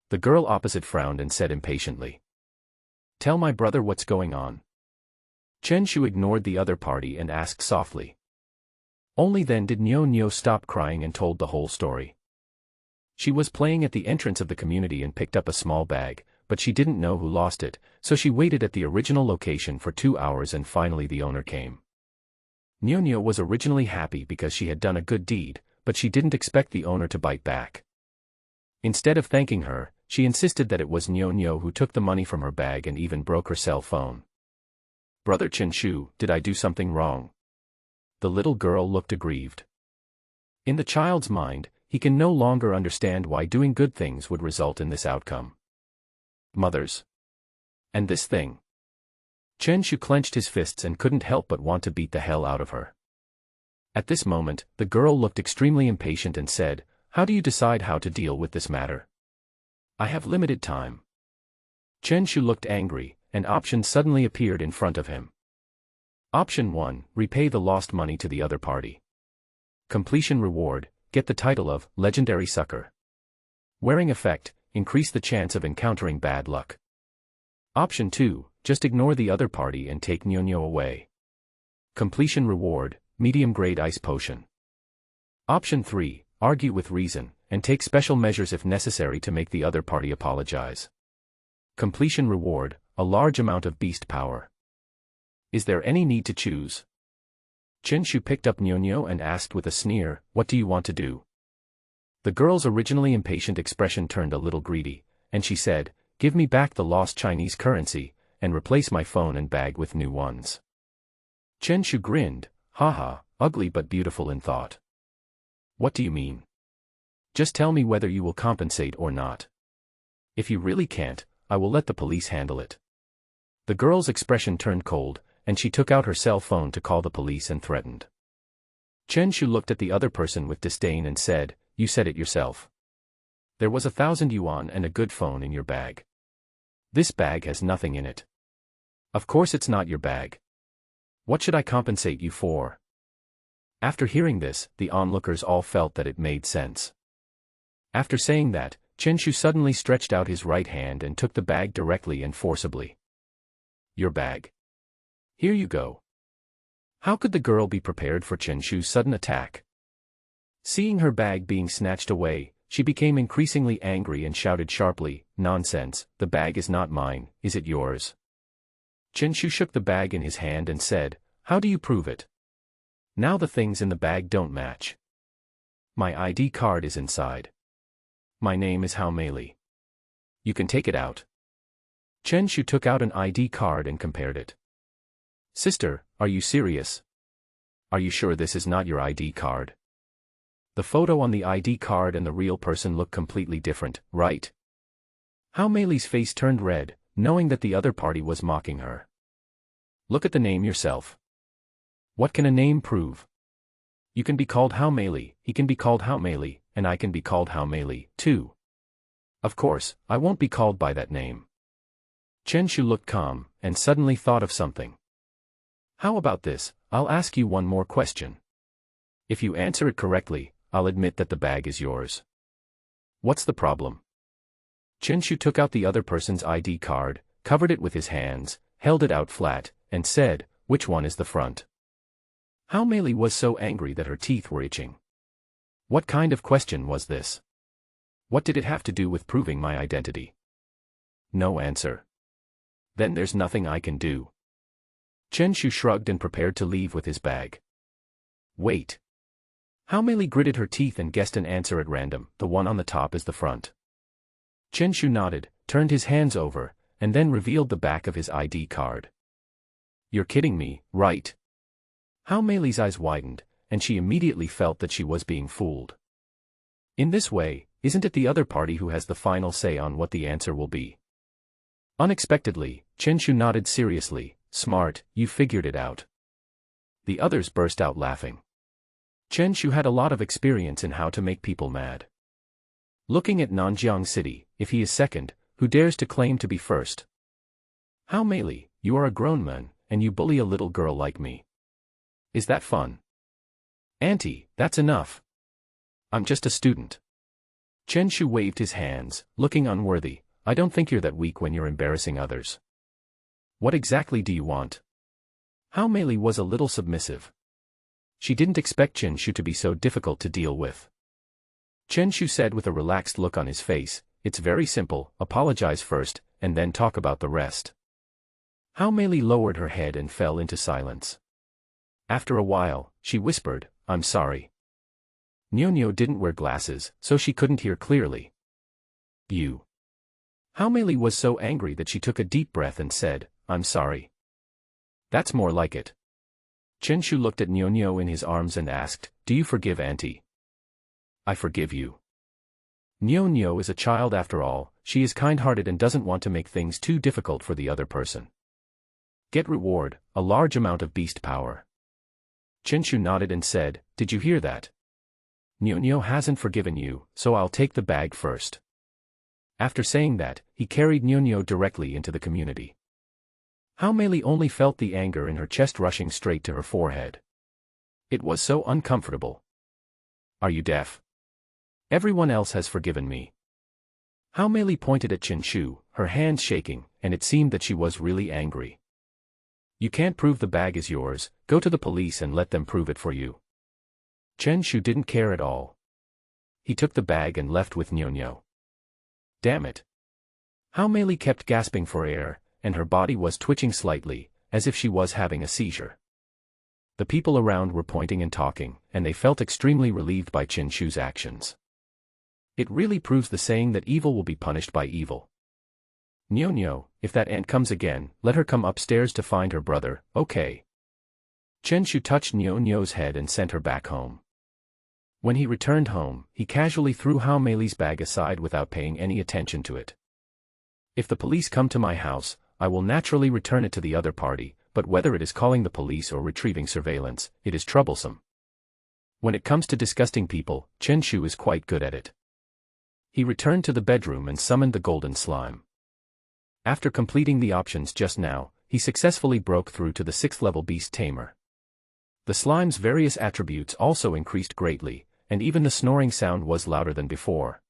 The girl opposite frowned and said impatiently. Tell my brother what's going on. Chen Shu ignored the other party and asked softly. Only then did Nyo stop crying and told the whole story. She was playing at the entrance of the community and picked up a small bag, but she didn't know who lost it, so she waited at the original location for 2 hours and finally the owner came. Nyo was originally happy because she had done a good deed, but she didn't expect the owner to bite back. Instead of thanking her, she insisted that it was Nyo who took the money from her bag and even broke her cell phone. Brother Chen Shu, did I do something wrong? The little girl looked aggrieved. In the child's mind, he can no longer understand why doing good things would result in this outcome. Mothers. And this thing. Chen Shu clenched his fists and couldn't help but want to beat the hell out of her. At this moment, the girl looked extremely impatient and said, How do you decide how to deal with this matter? I have limited time. Chen Shu looked angry, and options suddenly appeared in front of him. Option 1, repay the lost money to the other party. Completion reward, get the title of Legendary Sucker. Wearing effect, increase the chance of encountering bad luck. Option 2, just ignore the other party and take Nyo away. Completion reward, medium grade ice potion. Option 3, argue with reason, and take special measures if necessary to make the other party apologize. Completion reward, a large amount of beast power. Is there any need to choose? Chen Shu picked up Nyo and asked with a sneer, What do you want to do? The girl's originally impatient expression turned a little greedy, and she said, Give me back the lost Chinese currency, and replace my phone and bag with new ones. Chen Shu grinned, Haha, ugly but beautiful in thought. What do you mean? Just tell me whether you will compensate or not. If you really can't, I will let the police handle it. The girl's expression turned cold, and she took out her cell phone to call the police and threatened. Chen Shu looked at the other person with disdain and said, You said it yourself. There was 1,000 yuan and a good phone in your bag. This bag has nothing in it. Of course it's not your bag. What should I compensate you for? After hearing this, the onlookers all felt that it made sense. After saying that, Chen Shu suddenly stretched out his right hand and took the bag directly and forcibly. Your bag. Here you go. How could the girl be prepared for Chen Shu's sudden attack? Seeing her bag being snatched away, she became increasingly angry and shouted sharply, "Nonsense, the bag is not mine, is it yours?" Chen Shu shook the bag in his hand and said, "How do you prove it? Now the things in the bag don't match. My ID card is inside. My name is Hao Meili. You can take it out." Chen Shu took out an ID card and compared it. "Sister, are you serious? Are you sure this is not your ID card? The photo on the ID card and the real person look completely different, right?" Hao Meili's face turned red, knowing that the other party was mocking her. "Look at the name yourself. What can a name prove? You can be called Hao Meili, he can be called Hao Meili, and I can be called Hao Meili, too. Of course, I won't be called by that name." Chen Shu looked calm, and suddenly thought of something. "How about this, I'll ask you one more question. If you answer it correctly, I'll admit that the bag is yours. What's the problem?" Chen Shu took out the other person's ID card, covered it with his hands, held it out flat, and said, "Which one is the front?" Hao Meili was so angry that her teeth were itching. What kind of question was this? What did it have to do with proving my identity? No answer. Then there's nothing I can do. Chen Shu shrugged and prepared to leave with his bag. "Wait." Hao Meili gritted her teeth and guessed an answer at random, "The one on the top is the front." Chen Shu nodded, turned his hands over, and then revealed the back of his ID card. "You're kidding me, right?" Hao Meili's eyes widened, and she immediately felt that she was being fooled. In this way, isn't it the other party who has the final say on what the answer will be? Unexpectedly, Chen Shu nodded seriously, "Smart, you figured it out." The others burst out laughing. Chen Shu had a lot of experience in how to make people mad. Looking at Nanjiang City, if he is second, who dares to claim to be first? Hao Meili, you are a grown man, and you bully a little girl like me. Is that fun? Auntie, that's enough. I'm just a student. Chen Shu waved his hands, looking unworthy. "I don't think you're that weak when you're embarrassing others. What exactly do you want?" Hao Meili was a little submissive. She didn't expect Chen Shu to be so difficult to deal with. Chen Shu said with a relaxed look on his face, "It's very simple, apologize first, and then talk about the rest." Hao Meili lowered her head and fell into silence. After a while, she whispered, "I'm sorry." Nyo didn't wear glasses, so she couldn't hear clearly. "You." Hao Meili was so angry that she took a deep breath and said, "I'm sorry." "That's more like it." Chen Shu looked at Nyo in his arms and asked, "Do you forgive Auntie?" "I forgive you." Nyo is a child after all, she is kind-hearted and doesn't want to make things too difficult for the other person. Get reward, a large amount of beast power. Chen Shu nodded and said, "Did you hear that? Nyo hasn't forgiven you, so I'll take the bag first." After saying that, he carried Nyo directly into the community. Hao Meili only felt the anger in her chest rushing straight to her forehead. It was so uncomfortable. "Are you deaf? Everyone else has forgiven me." Hao Meili pointed at Chen Shu, her hands shaking, and it seemed that she was really angry. "You can't prove the bag is yours, go to the police and let them prove it for you." Chen Shu didn't care at all. He took the bag and left with Nyo. Damn it. Hao Meili kept gasping for air, and her body was twitching slightly, as if she was having a seizure. The people around were pointing and talking, and they felt extremely relieved by Chen Shu's actions. It really proves the saying that evil will be punished by evil. "Nyo, if that aunt comes again, let her come upstairs to find her brother, okay?" Chen Shu touched Nyo's head and sent her back home. When he returned home, he casually threw Hao Meili's bag aside without paying any attention to it. "If the police come to my house, I will naturally return it to the other party, but whether it is calling the police or retrieving surveillance, it is troublesome. When it comes to disgusting people, Chen Shu is quite good at it." He returned to the bedroom and summoned the golden slime. After completing the options just now, he successfully broke through to the 6th level Beast Tamer. The slime's various attributes also increased greatly, and even the snoring sound was louder than before.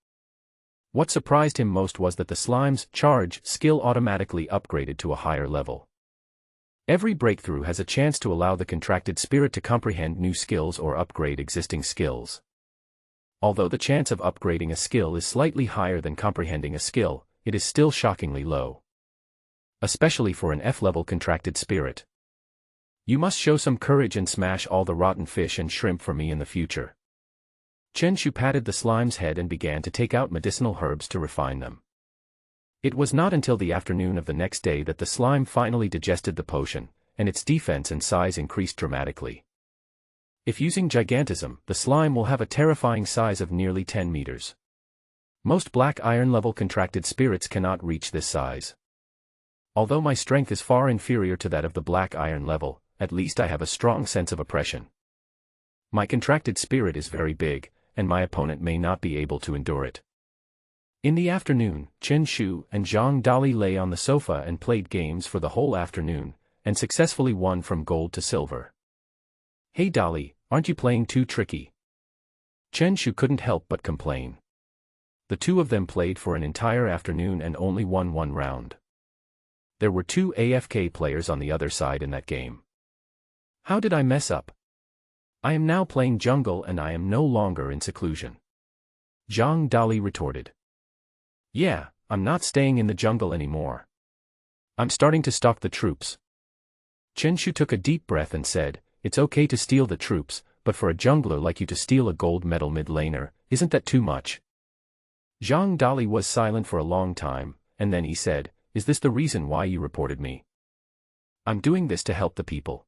What surprised him most was that the slime's charge skill automatically upgraded to a higher level. Every breakthrough has a chance to allow the contracted spirit to comprehend new skills or upgrade existing skills. Although the chance of upgrading a skill is slightly higher than comprehending a skill, it is still shockingly low. Especially for an F-level contracted spirit. You must show some courage and smash all the rotten fish and shrimp for me in the future. Chen Shu patted the slime's head and began to take out medicinal herbs to refine them. It was not until the afternoon of the next day that the slime finally digested the potion, and its defense and size increased dramatically. If using gigantism, the slime will have a terrifying size of nearly 10 meters. Most black iron level contracted spirits cannot reach this size. Although my strength is far inferior to that of the black iron level, at least I have a strong sense of oppression. My contracted spirit is very big, and my opponent may not be able to endure it. In the afternoon, Chen Shu and Zhang Dali lay on the sofa and played games for the whole afternoon, and successfully won from gold to silver. Hey Dali, aren't you playing too tricky? Chen Shu couldn't help but complain. The two of them played for an entire afternoon and only won one round. There were 2 AFK players on the other side in that game. How did I mess up? I am now playing jungle and I am no longer in seclusion. Zhang Dali retorted. Yeah, I'm not staying in the jungle anymore. I'm starting to stalk the troops. Chen Shu took a deep breath and said, it's okay to steal the troops, but for a jungler like you to steal a gold medal mid laner, isn't that too much? Zhang Dali was silent for a long time, and then he said, is this the reason why you reported me? I'm doing this to help the people.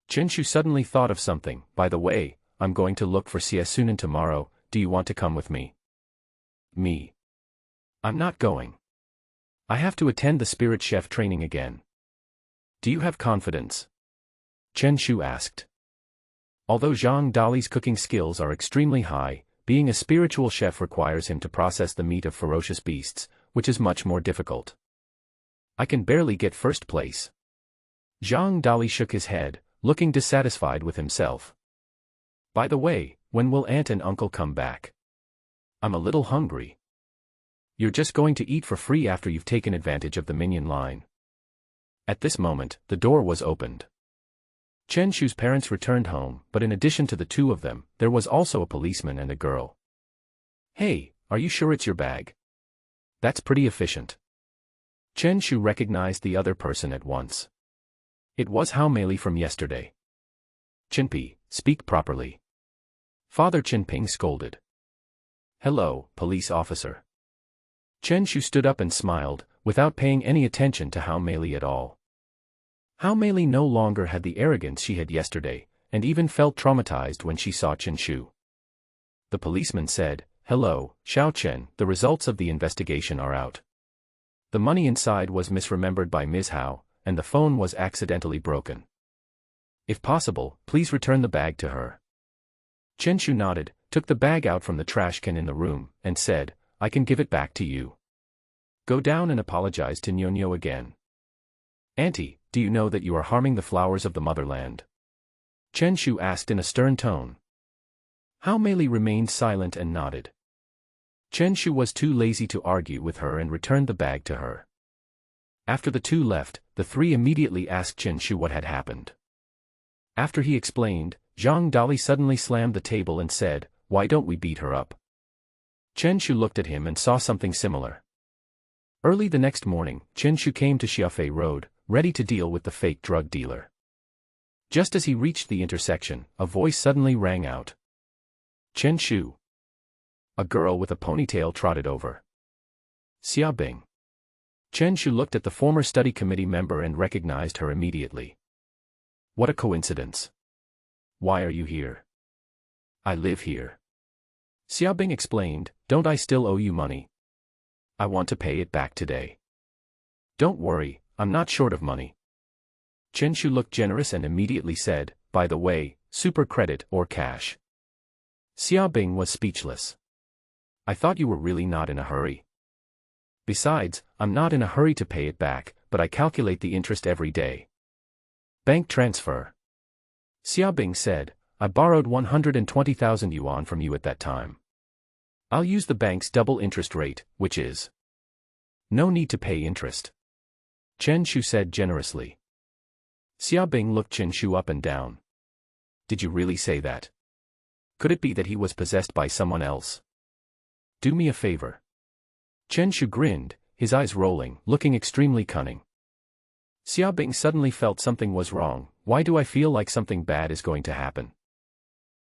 Chen Shu suddenly thought of something. By the way, I'm going to look for Xiasunan tomorrow, do you want to come with me? Me. I'm not going. I have to attend the spirit chef training again. Do you have confidence? Chen Shu asked. Although Zhang Dali's cooking skills are extremely high, being a spiritual chef requires him to process the meat of ferocious beasts, which is much more difficult. I can barely get first place. Zhang Dali shook his head, looking dissatisfied with himself. By the way, when will Aunt and Uncle come back? I'm a little hungry. You're just going to eat for free after you've taken advantage of the minion line. At this moment, the door was opened. Chen Shu's parents returned home, but in addition to the two of them, there was also a policeman and a girl. Hey, are you sure it's your bag? That's pretty efficient. Chen Shu recognized the other person at once. It was Hao Meili from yesterday. Chinpi, speak properly. Father Chinping scolded. Hello, police officer. Chen Shu stood up and smiled, without paying any attention to Hao Meili at all. Hao Meili no longer had the arrogance she had yesterday, and even felt traumatized when she saw Chen Shu. The policeman said, hello, Xiao Chen, the results of the investigation are out. The money inside was misremembered by Ms. Hao, and the phone was accidentally broken. If possible, please return the bag to her. Chen Shu nodded, took the bag out from the trash can in the room, and said, I can give it back to you. Go down and apologize to Nyonyo again. Auntie, do you know that you are harming the flowers of the motherland? Chen Shu asked in a stern tone. Hao Meili remained silent and nodded. Chen Shu was too lazy to argue with her and returned the bag to her. After the two left, the three immediately asked Chen Shu what had happened. After he explained, Zhang Dali suddenly slammed the table and said, why don't we beat her up? Chen Shu looked at him and saw something similar. Early the next morning, Chen Shu came to Xiafei Road, ready to deal with the fake drug dealer. Just as he reached the intersection, a voice suddenly rang out. Chen Shu. A girl with a ponytail trotted over. Xia Bing. Chen Shu looked at the former study committee member and recognized her immediately. What a coincidence. Why are you here? I live here. Xia Bing explained, don't I still owe you money? I want to pay it back today. Don't worry, I'm not short of money. Chen Shu looked generous and immediately said, by the way, super credit or cash. Xia Bing was speechless. I thought you were really not in a hurry. Besides, I'm not in a hurry to pay it back, but I calculate the interest every day. Bank transfer. Xia Bing said, I borrowed 120,000 yuan from you at that time. I'll use the bank's double interest rate, which is no need to pay interest. Chen Shu said generously. Xia Bing looked Chen Shu up and down. Did you really say that? Could it be that he was possessed by someone else? Do me a favor. Chen Shu grinned, his eyes rolling, looking extremely cunning. Xia Bing suddenly felt something was wrong. Why do I feel like something bad is going to happen?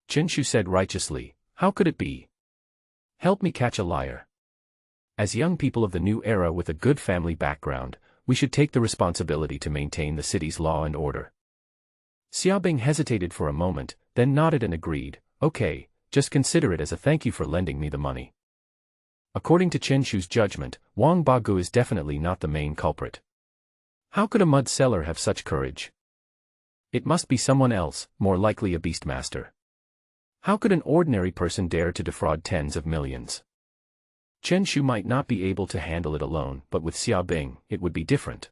Chen Shu said righteously, how could it be? Help me catch a liar. As young people of the new era with a good family background, we should take the responsibility to maintain the city's law and order. Xia Bing hesitated for a moment, then nodded and agreed, okay, just consider it as a thank you for lending me the money. According to Chen Shu's judgment, Wang Bagu is definitely not the main culprit. How could a mud seller have such courage? It must be someone else, more likely a beastmaster. How could an ordinary person dare to defraud tens of millions? Chen Shu might not be able to handle it alone, but with Xia Bing, it would be different.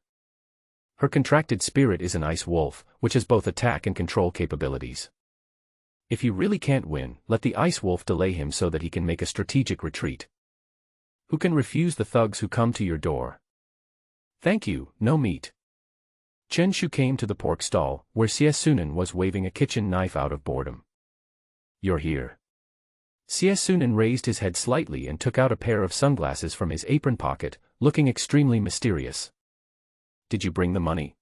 Her contracted spirit is an ice wolf, which has both attack and control capabilities. If you really can't win, let the ice wolf delay him so that he can make a strategic retreat. Who can refuse the thugs who come to your door? Thank you, no meat. Chen Shu came to the pork stall, where Xie Sunan was waving a kitchen knife out of boredom. You're here. Xie Sunan raised his head slightly and took out a pair of sunglasses from his apron pocket, looking extremely mysterious. Did you bring the money?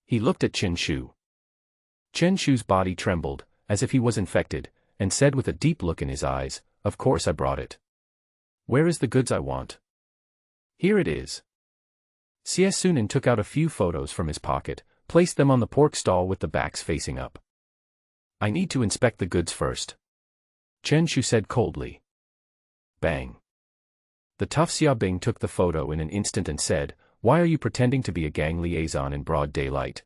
He looked at Chen Shu. Chen Shu's body trembled, as if he was infected, and said with a deep look in his eyes, of course I brought it. Where is the goods I want? Here it is. Xie Sunan took out a few photos from his pocket, placed them on the pork stall with the backs facing up. I need to inspect the goods first. Chen Shu said coldly. Bang. The tough Xia Bing took the photo in an instant and said, why are you pretending to be a gang liaison in broad daylight?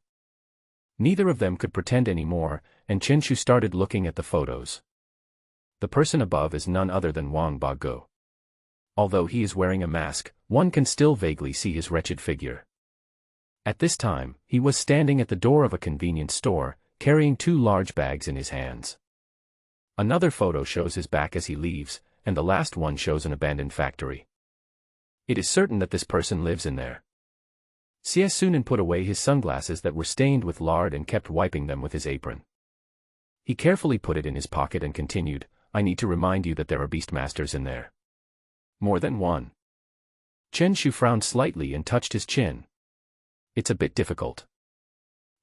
Neither of them could pretend anymore, and Chen Shu started looking at the photos. The person above is none other than Wang Bagu. Although he is wearing a mask, one can still vaguely see his wretched figure. At this time, he was standing at the door of a convenience store, carrying 2 large bags in his hands. Another photo shows his back as he leaves, and the last one shows an abandoned factory. It is certain that this person lives in there. Xie Sunan put away his sunglasses that were stained with lard and kept wiping them with his apron. He carefully put it in his pocket and continued, I need to remind you that there are beastmasters in there. More than one. Chen Shu frowned slightly and touched his chin. It's a bit difficult.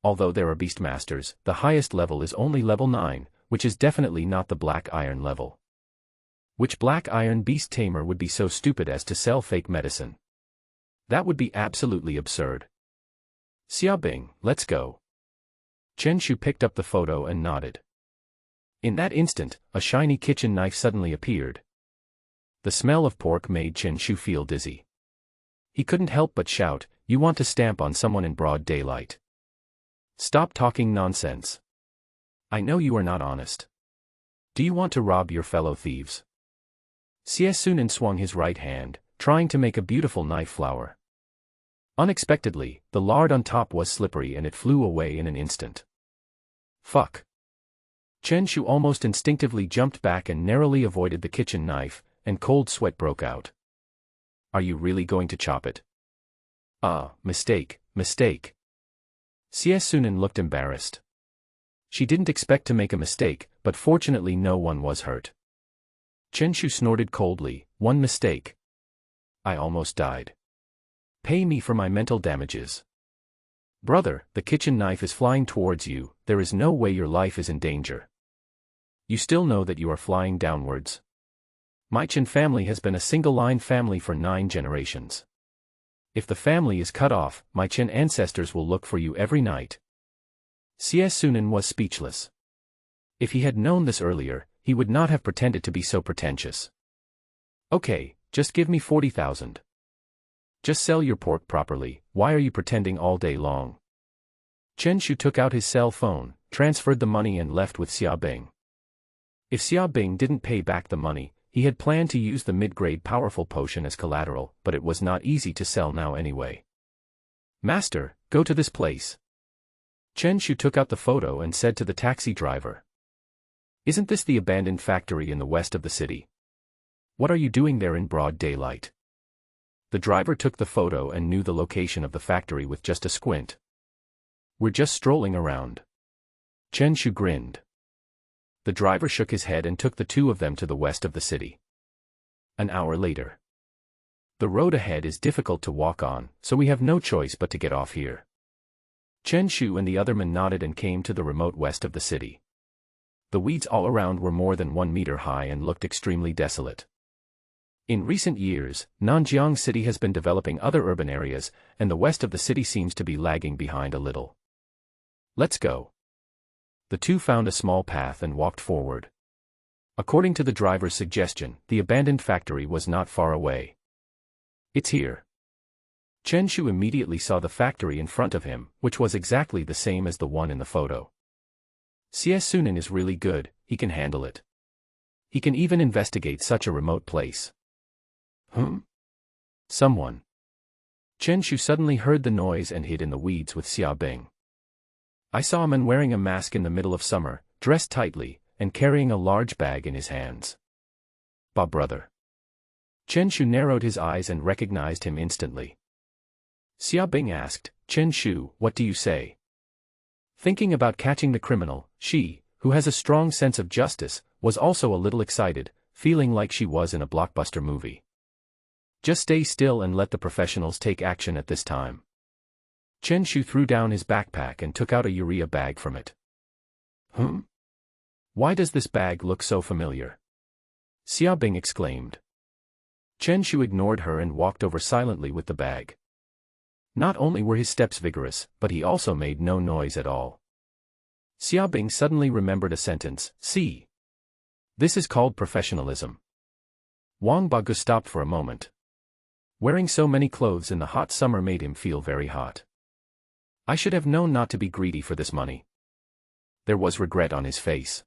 Although there are beastmasters, the highest level is only level 9, which is definitely not the black iron level. Which black iron beast tamer would be so stupid as to sell fake medicine? That would be absolutely absurd. Xia Bing, let's go. Chen Shu picked up the photo and nodded. In that instant, a shiny kitchen knife suddenly appeared. The smell of pork made Chen Shu feel dizzy. He couldn't help but shout, you want to stamp on someone in broad daylight. Stop talking nonsense. I know you are not honest. Do you want to rob your fellow thieves? Xie Sunan swung his right hand, trying to make a beautiful knife flower. Unexpectedly, the lard on top was slippery and it flew away in an instant. Fuck. Chen Shu almost instinctively jumped back and narrowly avoided the kitchen knife, and cold sweat broke out. Are you really going to chop it? Mistake. Xie Sunan looked embarrassed. She didn't expect to make a mistake, but fortunately no one was hurt. Chen Shu snorted coldly, one mistake. I almost died. Pay me for my mental damages. Brother, the kitchen knife is flying towards you, there is no way your life is in danger. You still know that you are flying downwards. My Chen family has been a single-line family for 9 generations. If the family is cut off, my Chen ancestors will look for you every night. Xie Sunan was speechless. If he had known this earlier, he would not have pretended to be so pretentious. Okay, just give me 40,000. Just sell your pork properly, why are you pretending all day long? Chen Shu took out his cell phone, transferred the money and left with Xia Bing. If Xia Bing didn't pay back the money, he had planned to use the mid-grade powerful potion as collateral, but it was not easy to sell now anyway. Master, go to this place. Chen Shu took out the photo and said to the taxi driver. Isn't this the abandoned factory in the west of the city? What are you doing there in broad daylight? The driver took the photo and knew the location of the factory with just a squint. We're just strolling around. Chen Shu grinned. The driver shook his head and took the two of them to the west of the city. An hour later. The road ahead is difficult to walk on, so we have no choice but to get off here. Chen Shu and the other men nodded and came to the remote west of the city. The weeds all around were more than 1 meter high and looked extremely desolate. In recent years, Nanjiang City has been developing other urban areas, and the west of the city seems to be lagging behind a little. Let's go. The two found a small path and walked forward. According to the driver's suggestion, the abandoned factory was not far away. It's here. Chen Shu immediately saw the factory in front of him, which was exactly the same as the one in the photo. CS Sunan is really good, he can handle it. He can even investigate such a remote place. Someone. Chen Shu suddenly heard the noise and hid in the weeds with Xia Bing. I saw a man wearing a mask in the middle of summer, dressed tightly, and carrying a large bag in his hands. Ba brother. Chen Shu narrowed his eyes and recognized him instantly. Xia Bing asked, Chen Shu, what do you say? Thinking about catching the criminal, she, who has a strong sense of justice, was also a little excited, feeling like she was in a blockbuster movie. Just stay still and let the professionals take action at this time. Chen Shu threw down his backpack and took out a urea bag from it. Why does this bag look so familiar? Xia Bing exclaimed. Chen Shu ignored her and walked over silently with the bag. Not only were his steps vigorous, but he also made no noise at all. Xia Bing suddenly remembered a sentence, see. This is called professionalism. Wang Bagu stopped for a moment. Wearing so many clothes in the hot summer made him feel very hot. I should have known not to be greedy for this money. There was regret on his face.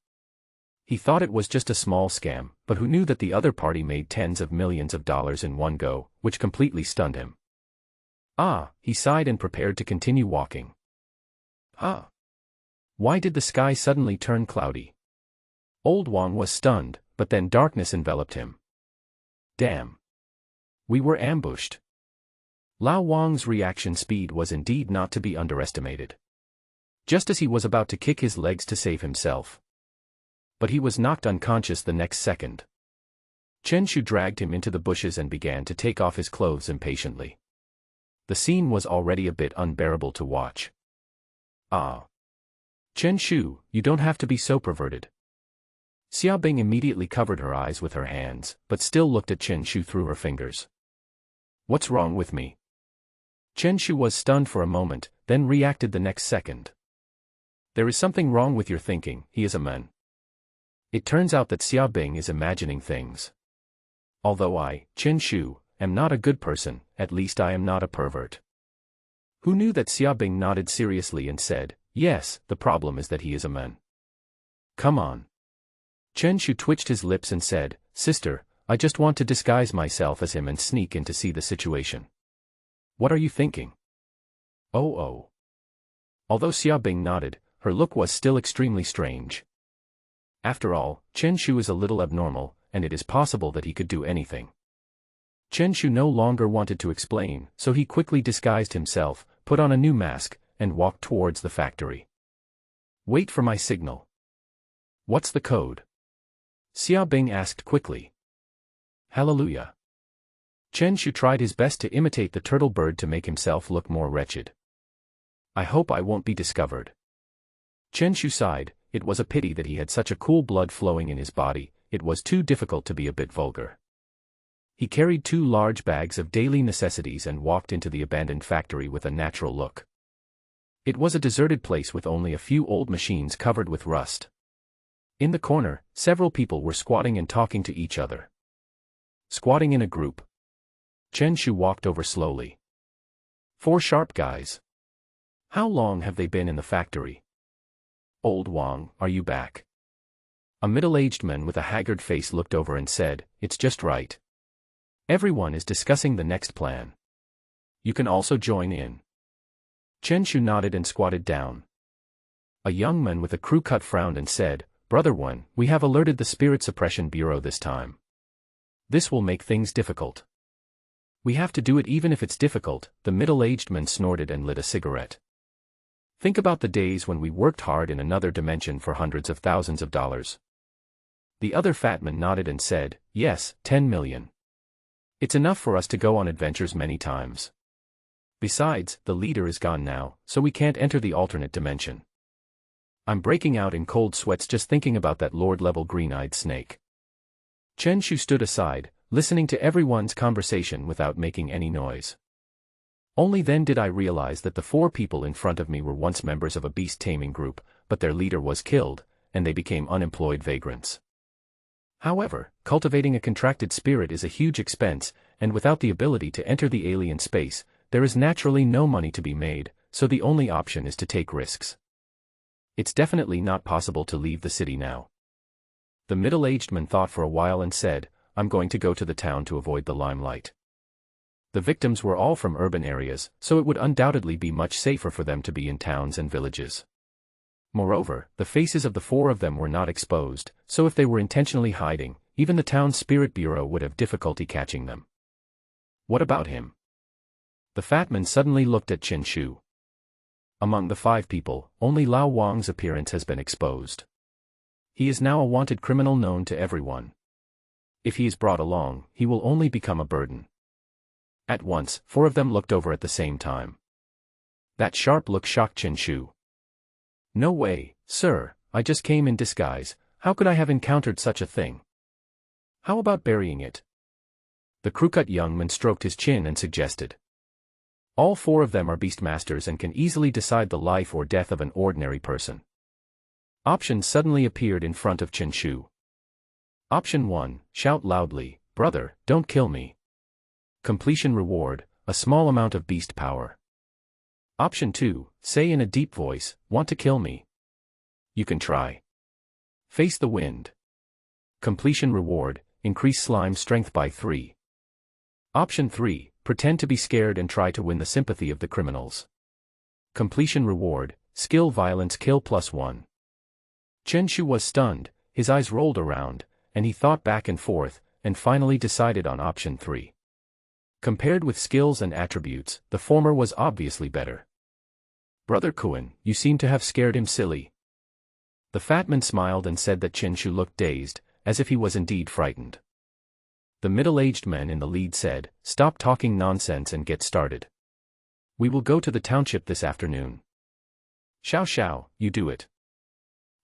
He thought it was just a small scam, but who knew that the other party made tens of millions of dollars in one go, which completely stunned him. He sighed and prepared to continue walking. Why did the sky suddenly turn cloudy? Old Wang was stunned, but then darkness enveloped him. Damn. We were ambushed. Lao Wang's reaction speed was indeed not to be underestimated. Just as he was about to kick his legs to save himself. But he was knocked unconscious the next second. Chen Shu dragged him into the bushes and began to take off his clothes impatiently. The scene was already a bit unbearable to watch. Chen Shu, you don't have to be so perverted. Xia Bing immediately covered her eyes with her hands, but still looked at Chen Shu through her fingers. What's wrong with me? Chen Shu was stunned for a moment, then reacted the next second. There is something wrong with your thinking, he is a man. It turns out that Xia Bing is imagining things. Although I, Chen Shu, am not a good person, at least I am not a pervert. Who knew that? Xia Bing nodded seriously and said, yes, the problem is that he is a man. Come on. Chen Shu twitched his lips and said, sister, I just want to disguise myself as him and sneak in to see the situation. What are you thinking? Oh. Although Xia Bing nodded, her look was still extremely strange. After all, Chen Shu is a little abnormal, and it is possible that he could do anything. Chen Shu no longer wanted to explain, so he quickly disguised himself, put on a new mask, and walked towards the factory. Wait for my signal. What's the code? Xia Bing asked quickly. Hallelujah. Chen Shu tried his best to imitate the turtle bird to make himself look more wretched. I hope I won't be discovered. Chen Shu sighed. It was a pity that he had such a cool blood flowing in his body, it was too difficult to be a bit vulgar. He carried 2 large bags of daily necessities and walked into the abandoned factory with a natural look. It was a deserted place with only a few old machines covered with rust. In the corner, several people were squatting and talking to each other. Squatting in a group. Chen Shu walked over slowly. 4 sharp guys. How long have they been in the factory? Old Wang, are you back? A middle-aged man with a haggard face looked over and said, it's just right. Everyone is discussing the next plan. You can also join in. Chen Shu nodded and squatted down. A young man with a crew cut frowned and said, Brother Wen, we have alerted the Spirit Suppression Bureau this time. This will make things difficult. We have to do it even if it's difficult, the middle-aged man snorted and lit a cigarette. Think about the days when we worked hard in another dimension for hundreds of thousands of dollars. The other fat man nodded and said, yes, 10 million. It's enough for us to go on adventures many times. Besides, the leader is gone now, so we can't enter the alternate dimension. I'm breaking out in cold sweats just thinking about that lord-level green-eyed snake. Chen Shu stood aside, listening to everyone's conversation without making any noise. Only then did I realize that the 4 people in front of me were once members of a beast-taming group, but their leader was killed, and they became unemployed vagrants. However, cultivating a contracted spirit is a huge expense, and without the ability to enter the alien space, there is naturally no money to be made, so the only option is to take risks. It's definitely not possible to leave the city now. The middle-aged man thought for a while and said, I'm going to go to the town to avoid the limelight. The victims were all from urban areas, so it would undoubtedly be much safer for them to be in towns and villages. Moreover, the faces of the 4 of them were not exposed, so if they were intentionally hiding, even the town's spirit bureau would have difficulty catching them. What about him? The fat man suddenly looked at Chen Shu. Among the 5 people, only Lao Wang's appearance has been exposed. He is now a wanted criminal known to everyone. If he is brought along, he will only become a burden. At once, 4 of them looked over at the same time. That sharp look shocked Chen Shu. No way, sir, I just came in disguise, how could I have encountered such a thing? How about burying it? The crew-cut young man stroked his chin and suggested. All 4 of them are beastmasters and can easily decide the life or death of an ordinary person. Options suddenly appeared in front of Chen Shu. Option 1, shout loudly, brother, don't kill me. Completion reward, a small amount of beast power. Option 2, say in a deep voice, want to kill me? You can try. Face the wind. Completion reward, increase slime strength by 3. Option 3, pretend to be scared and try to win the sympathy of the criminals. Completion reward, skill violence kill +1. Chen Shu was stunned, his eyes rolled around, and he thought back and forth, and finally decided on option 3. Compared with skills and attributes, the former was obviously better. Brother Kuan, you seem to have scared him silly. The fat man smiled and said that Chen Shu looked dazed, as if he was indeed frightened. The middle-aged man in the lead said, stop talking nonsense and get started. We will go to the township this afternoon. Xiao Xiao, you do it.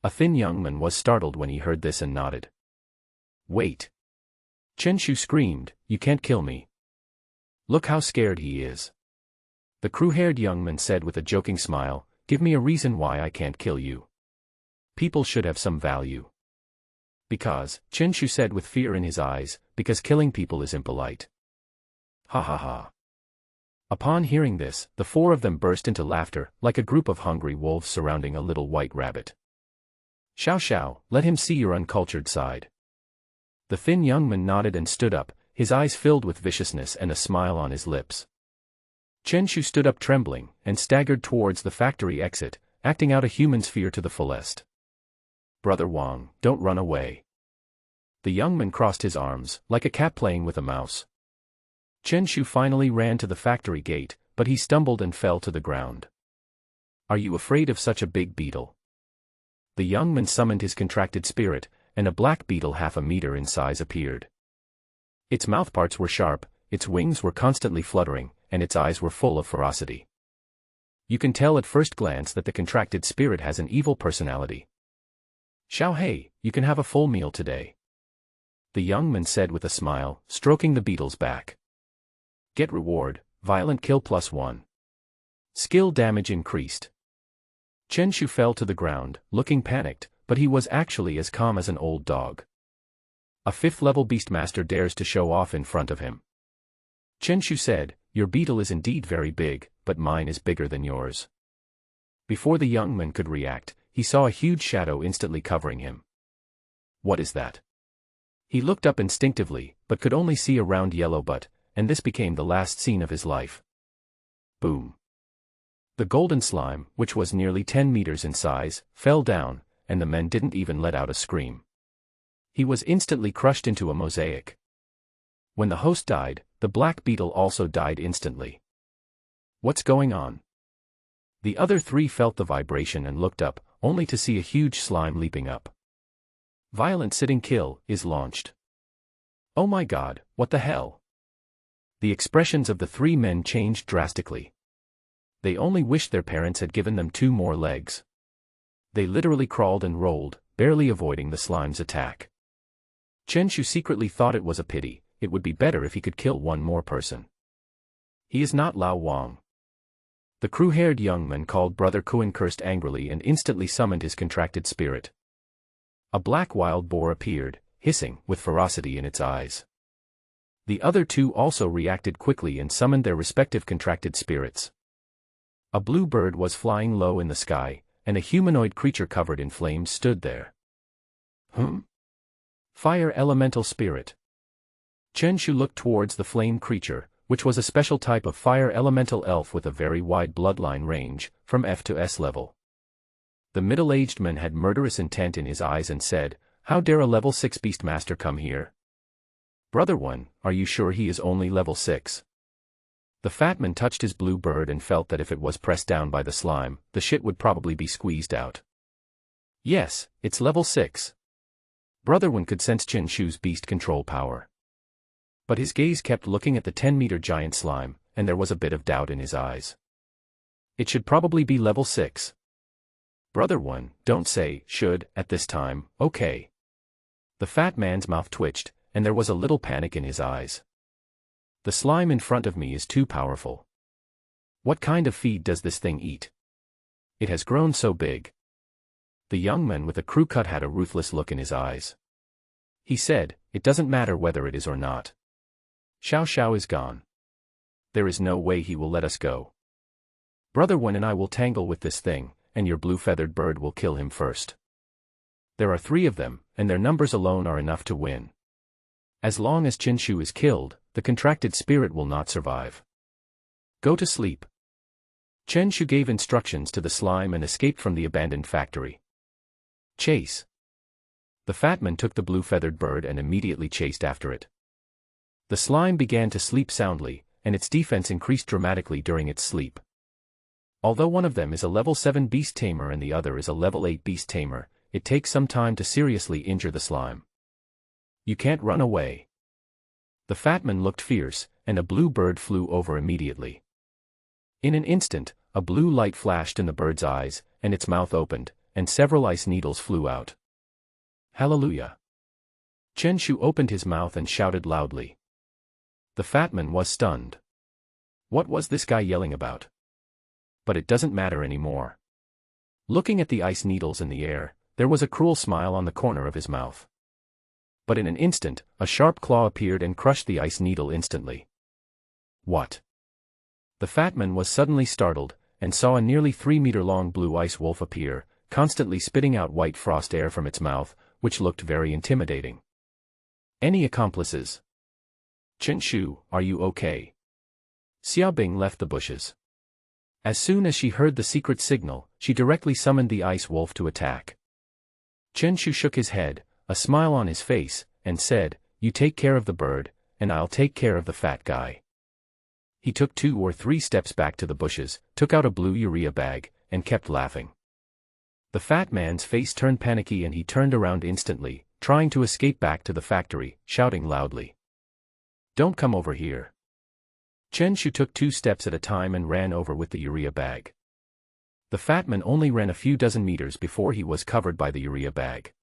A thin young man was startled when he heard this and nodded. Wait. Chen Shu screamed, you can't kill me. Look how scared he is. The crew-haired young man said with a joking smile, give me a reason why I can't kill you. People should have some value. Because, Chen Shu said with fear in his eyes, because killing people is impolite. Ha ha ha. Upon hearing this, the 4 of them burst into laughter, like a group of hungry wolves surrounding a little white rabbit. Xiao Xiao, let him see your uncultured side. The thin young man nodded and stood up, his eyes filled with viciousness and a smile on his lips. Chen Shu stood up trembling, and staggered towards the factory exit, acting out a human's fear to the fullest. Brother Wang, don't run away. The young man crossed his arms, like a cat playing with a mouse. Chen Shu finally ran to the factory gate, but he stumbled and fell to the ground. Are you afraid of such a big beetle? The young man summoned his contracted spirit, and a black beetle half a meter in size appeared. Its mouthparts were sharp, its wings were constantly fluttering, and its eyes were full of ferocity. You can tell at first glance that the contracted spirit has an evil personality. Xiao Hei, you can have a full meal today. The young man said with a smile, stroking the beetle's back. Get reward, violent kill +1. Skill damage increased. Chen Shu fell to the ground, looking panicked, but he was actually as calm as an old dog. A 5th-level beastmaster dares to show off in front of him. Chen Shu said, your beetle is indeed very big, but mine is bigger than yours. Before the young man could react, he saw a huge shadow instantly covering him. What is that? He looked up instinctively, but could only see a round yellow butt, and this became the last scene of his life. Boom. The golden slime, which was nearly 10 meters in size, fell down, and the men didn't even let out a scream. He was instantly crushed into a mosaic. When the host died, the black beetle also died instantly. What's going on? The other three felt the vibration and looked up, only to see a huge slime leaping up. Violent sitting kill is launched. Oh my god, what the hell? The expressions of the three men changed drastically. They only wished their parents had given them 2 more legs. They literally crawled and rolled, barely avoiding the slime's attack. Chen Shu secretly thought it was a pity. It would be better if he could kill 1 more person. He is not Lao Wang. The crew-haired young man called Brother Kuan cursed angrily and instantly summoned his contracted spirit. A black wild boar appeared, hissing, with ferocity in its eyes. The other 2 also reacted quickly and summoned their respective contracted spirits. A blue bird was flying low in the sky, and a humanoid creature covered in flames stood there. Fire elemental spirit. Chen Shu looked towards the flame creature, which was a special type of fire elemental elf with a very wide bloodline range, from F to S level. The middle-aged man had murderous intent in his eyes and said, "How dare a level 6 Beastmaster come here? Brother One, are you sure he is only level 6? The fat man touched his blue bird and felt that if it was pressed down by the slime, the shit would probably be squeezed out. Yes, it's level 6. Brother One could sense Chen Shu's beast control power. But his gaze kept looking at the 10-meter giant slime, and there was a bit of doubt in his eyes. It should probably be level 6. Brother One, don't say, should, at this time, okay. The fat man's mouth twitched, and there was a little panic in his eyes. The slime in front of me is too powerful. What kind of feed does this thing eat? It has grown so big. The young man with the crew cut had a ruthless look in his eyes. He said, "It doesn't matter whether it is or not. Xiao Xiao is gone. There is no way he will let us go. Brother One and I will tangle with this thing, and your blue-feathered bird will kill him first. There are 3 of them, and their numbers alone are enough to win. As long as Chen Shu is killed, the contracted spirit will not survive. Go to sleep." Chen Shu gave instructions to the slime and escaped from the abandoned factory. Chase. The fat man took the blue-feathered bird and immediately chased after it. The slime began to sleep soundly, and its defense increased dramatically during its sleep. Although one of them is a level 7 beast tamer and the other is a level 8 beast tamer, it takes some time to seriously injure the slime. You can't run away. The fat man looked fierce, and a blue bird flew over immediately. In an instant, a blue light flashed in the bird's eyes, and its mouth opened, and several ice needles flew out. Hallelujah! Chen Shu opened his mouth and shouted loudly. The fat man was stunned. What was this guy yelling about? But it doesn't matter anymore. Looking at the ice needles in the air, there was a cruel smile on the corner of his mouth. But in an instant, a sharp claw appeared and crushed the ice needle instantly. What? The fat man was suddenly startled, and saw a nearly 3-meter-long blue ice wolf appear, constantly spitting out white frost air from its mouth, which looked very intimidating. Any accomplices? Chen Shu, are you okay? Xiaobing left the bushes. As soon as she heard the secret signal, she directly summoned the ice wolf to attack. Chen Shu shook his head, a smile on his face, and said, "You take care of the bird, and I'll take care of the fat guy." He took 2 or 3 steps back to the bushes, took out a blue urea bag, and kept laughing. The fat man's face turned panicky and he turned around instantly, trying to escape back to the factory, shouting loudly. "Don't come over here." Chen Shu took 2 steps at a time and ran over with the urea bag. The fat man only ran a few dozen meters before he was covered by the urea bag.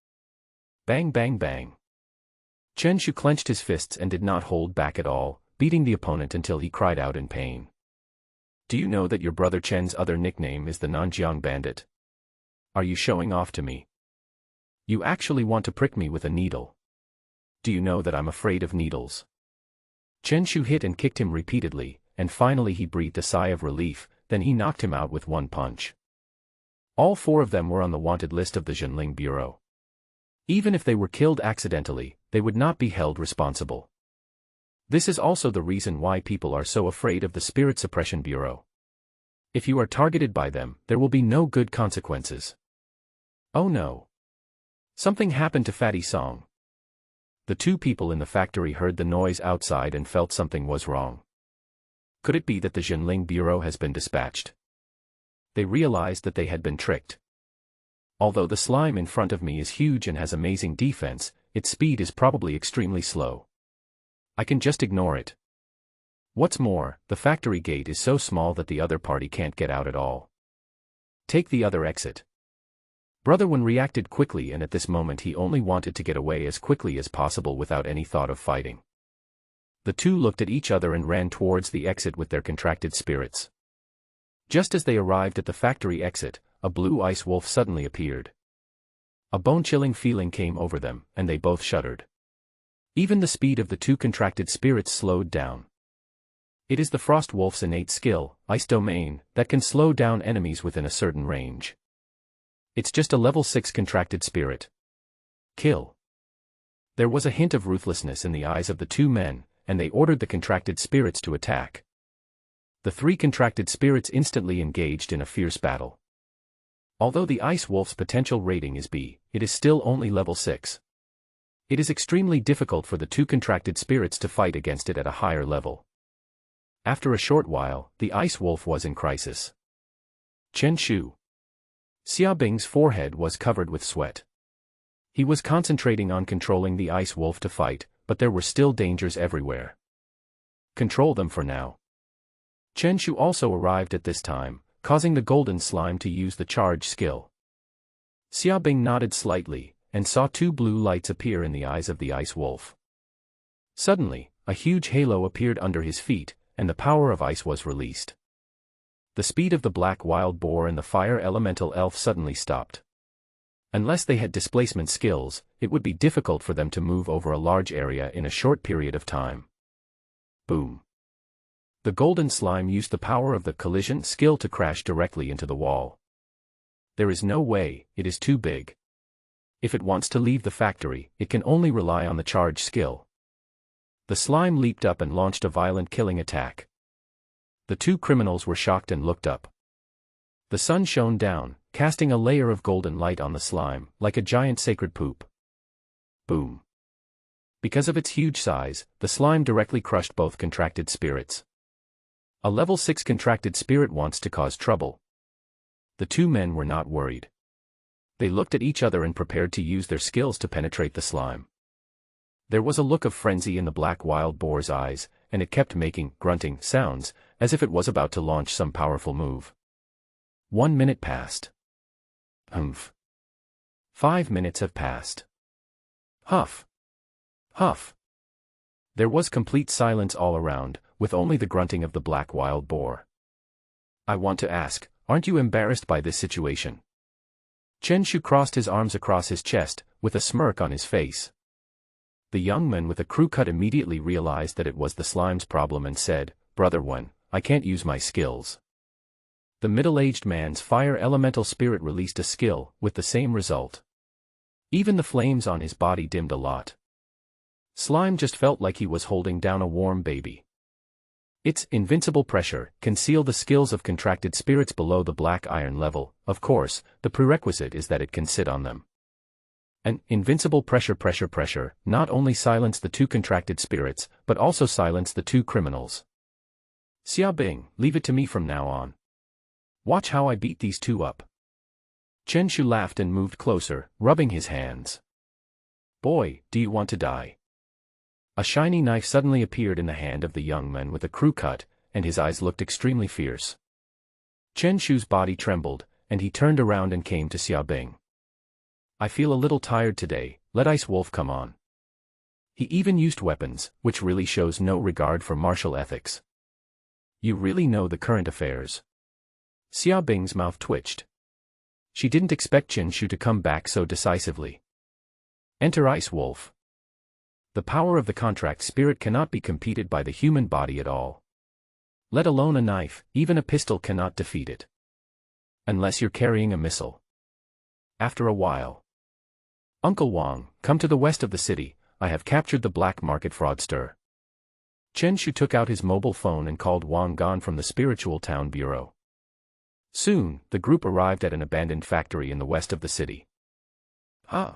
Bang bang bang. Chen Shu clenched his fists and did not hold back at all, beating the opponent until he cried out in pain. "Do you know that your brother Chen's other nickname is the Nanjiang Bandit? Are you showing off to me? You actually want to prick me with a needle. Do you know that I'm afraid of needles?" Chen Shu hit and kicked him repeatedly, and finally he breathed a sigh of relief, then he knocked him out with 1 punch. All 4 of them were on the wanted list of the Zhenling Bureau. Even if they were killed accidentally, they would not be held responsible. This is also the reason why people are so afraid of the Spirit Suppression Bureau. If you are targeted by them, there will be no good consequences. Oh no. Something happened to Fatty Song. The 2 people in the factory heard the noise outside and felt something was wrong. Could it be that the Zhenling Bureau has been dispatched? They realized that they had been tricked. Although the slime in front of me is huge and has amazing defense, its speed is probably extremely slow. I can just ignore it. What's more, the factory gate is so small that the other party can't get out at all. Take the other exit. Brother Wen reacted quickly, and at this moment he only wanted to get away as quickly as possible without any thought of fighting. The two looked at each other and ran towards the exit with their contracted spirits. Just as they arrived at the factory exit, a blue ice wolf suddenly appeared. A bone-chilling feeling came over them, and they both shuddered. Even the speed of the two contracted spirits slowed down. It is the frost wolf's innate skill, ice domain, that can slow down enemies within a certain range. It's just a level 6 contracted spirit. Kill. There was a hint of ruthlessness in the eyes of the two men, and they ordered the contracted spirits to attack. The 3 contracted spirits instantly engaged in a fierce battle. Although the ice wolf's potential rating is B, it is still only level 6. It is extremely difficult for the 2 contracted spirits to fight against it at a higher level. After a short while, the ice wolf was in crisis. Chen Shu. Xiaobing's forehead was covered with sweat. He was concentrating on controlling the ice wolf to fight, but there were still dangers everywhere. Control them for now. Chen Shu also arrived at this time, causing the golden slime to use the charge skill. Xiaobing nodded slightly, and saw 2 blue lights appear in the eyes of the ice wolf. Suddenly, a huge halo appeared under his feet, and the power of ice was released. The speed of the black wild boar and the fire elemental elf suddenly stopped. Unless they had displacement skills, it would be difficult for them to move over a large area in a short period of time. Boom. The golden slime used the power of the collision skill to crash directly into the wall. There is no way, it is too big. If it wants to leave the factory, it can only rely on the charge skill. The slime leaped up and launched a violent killing attack. The 2 criminals were shocked and looked up. The sun shone down, casting a layer of golden light on the slime, like a giant sacred poop. Boom. Because of its huge size, the slime directly crushed both contracted spirits. A level 6 contracted spirit wants to cause trouble. The 2 men were not worried. They looked at each other and prepared to use their skills to penetrate the slime. There was a look of frenzy in the black wild boar's eyes, and it kept making grunting sounds, as if it was about to launch some powerful move. 1 minute passed. Humph. 5 minutes have passed. Huff. Huff. There was complete silence all around, with only the grunting of the black wild boar. I want to ask, aren't you embarrassed by this situation? Chen Shu crossed his arms across his chest, with a smirk on his face. The young man with a crew cut immediately realized that it was the slime's problem and said, Brother Wen, I can't use my skills. The middle-aged man's fire elemental spirit released a skill, with the same result. Even the flames on his body dimmed a lot. Slime just felt like he was holding down a warm baby. Its invincible pressure concealed the skills of contracted spirits below the black iron level. Of course, the prerequisite is that it can sit on them. An invincible pressure not only silenced the 2 contracted spirits, but also silenced the 2 criminals. Xiaobing, leave it to me from now on. Watch how I beat these 2 up. Chen Shu laughed and moved closer, rubbing his hands. Boy, do you want to die? A shiny knife suddenly appeared in the hand of the young man with a crew cut, and his eyes looked extremely fierce. Chen Shu's body trembled, and he turned around and came to Xiaobing. I feel a little tired today, let Ice Wolf come on. He even used weapons, which really shows no regard for martial ethics. You really know the current affairs. Xiaobing's mouth twitched. She didn't expect Chen Shu to come back so decisively. Enter Ice Wolf. The power of the contract spirit cannot be competed by the human body at all. Let alone a knife, even a pistol cannot defeat it. Unless you're carrying a missile. After a while. Uncle Wang, come to the west of the city, I have captured the black market fraudster. Chen Shu took out his mobile phone and called Wang Gan from the spiritual town bureau. Soon, the group arrived at an abandoned factory in the west of the city. Huh?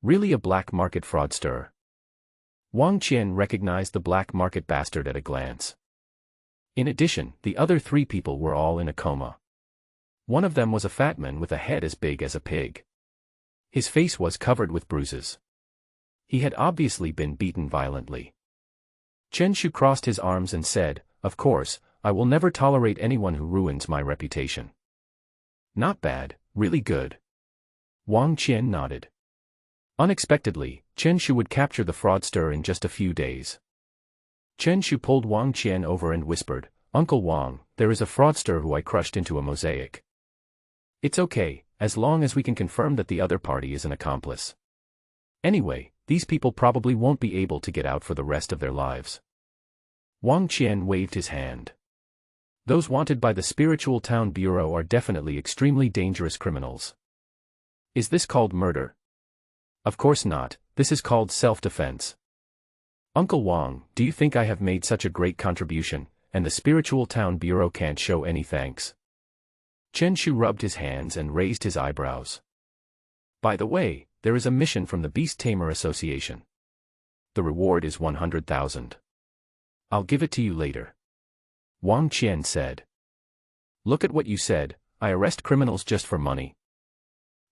Really a black market fraudster? Wang Qian recognized the black market bastard at a glance. In addition, the other 3 people were all in a coma. One of them was a fat man with a head as big as a pig. His face was covered with bruises. He had obviously been beaten violently. Chen Shu crossed his arms and said, "Of course, I will never tolerate anyone who ruins my reputation." "Not bad, really good." Wang Qian nodded. Unexpectedly, Chen Shu would capture the fraudster in just a few days. Chen Shu pulled Wang Qian over and whispered, "Uncle Wang, there is a fraudster who I crushed into a mosaic. It's okay, as long as we can confirm that the other party is an accomplice. Anyway, these people probably won't be able to get out for the rest of their lives." Wang Qian waved his hand. "Those wanted by the Spiritual Town Bureau are definitely extremely dangerous criminals." "Is this called murder?" "Of course not, this is called self-defense." "Uncle Wang, do you think I have made such a great contribution, and the Spiritual Town Bureau can't show any thanks?" Chen Shu rubbed his hands and raised his eyebrows. "By the way, there is a mission from the Beast-tamer Association. The reward is 100,000. I'll give it to you later." Wang Qian said. "Look at what you said, I arrest criminals just for money."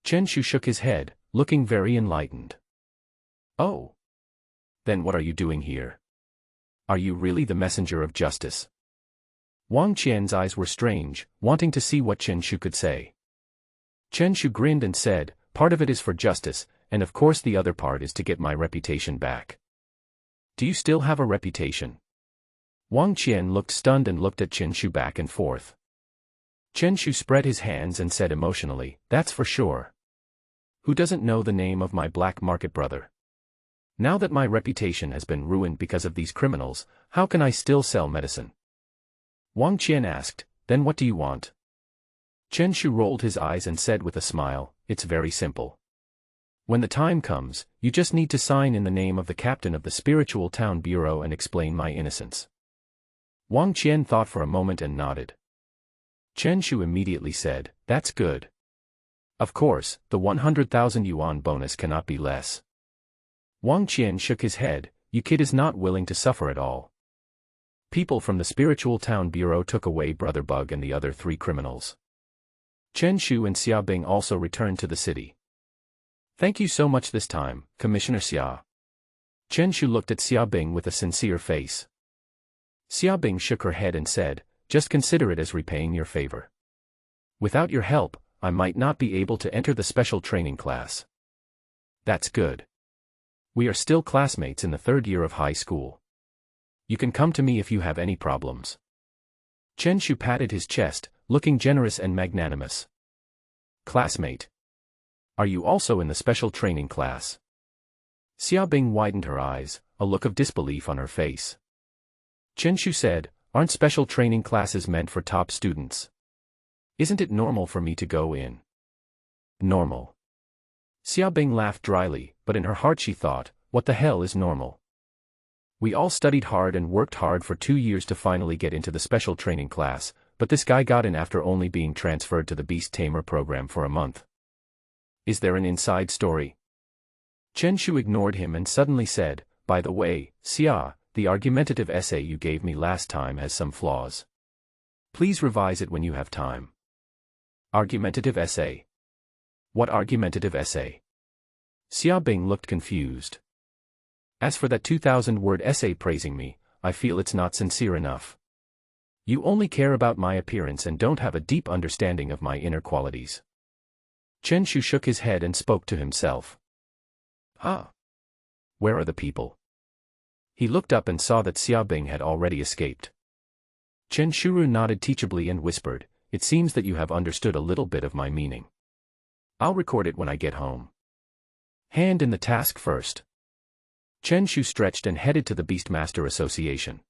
Chen Shu shook his head, looking very enlightened. "Oh. Then what are you doing here? Are you really the messenger of justice?" Wang Qian's eyes were strange, wanting to see what Chen Shu could say. Chen Shu grinned and said, "Part of it is for justice, and of course the other part is to get my reputation back." "Do you still have a reputation?" Wang Qian looked stunned and looked at Chen Shu back and forth. Chen Shu spread his hands and said emotionally, "That's for sure. Who doesn't know the name of my black market brother? Now that my reputation has been ruined because of these criminals, how can I still sell medicine?" Wang Qian asked, "Then what do you want?" Chen Shu rolled his eyes and said with a smile, "It's very simple. When the time comes, you just need to sign in the name of the captain of the Spiritual Town Bureau and explain my innocence." Wang Qian thought for a moment and nodded. Chen Shu immediately said, "That's good. Of course, the 100,000 yuan bonus cannot be less." Wang Qian shook his head, "You kid is not willing to suffer at all." People from the Spiritual Town Bureau took away Brother Bug and the other 3 criminals. Chen Shu and Xia Bing also returned to the city. "Thank you so much this time, Commissioner Xia." Chen Shu looked at Xia Bing with a sincere face. Xia Bing shook her head and said, "Just consider it as repaying your favor. Without your help, I might not be able to enter the special training class." "That's good. We are still classmates in the 3rd year of high school. You can come to me if you have any problems." Chen Shu patted his chest, looking generous and magnanimous. "Classmate. Are you also in the special training class?" Xia Bing widened her eyes, a look of disbelief on her face. Chen Shu said, "Aren't special training classes meant for top students? Isn't it normal for me to go in?" "Normal." Xia Bing laughed dryly, but in her heart she thought, "What the hell is normal? We all studied hard and worked hard for 2 years to finally get into the special training class, but this guy got in after only being transferred to the Beast-tamer program for a month. Is there an inside story?" Chen Shu ignored him and suddenly said, "By the way, Xia, the argumentative essay you gave me last time has some flaws. Please revise it when you have time." "Argumentative essay? What argumentative essay?" Xia Bing looked confused. "As for that 2,000-word essay praising me, I feel it's not sincere enough. You only care about my appearance and don't have a deep understanding of my inner qualities." Chen Shu shook his head and spoke to himself. "Huh? Where are the people?" He looked up and saw that Xia Bing had already escaped. Chen Shuru nodded teachably and whispered, "It seems that you have understood a little bit of my meaning. I'll record it when I get home. Hand in the task first." Chen Shu stretched and headed to the Beastmaster Association.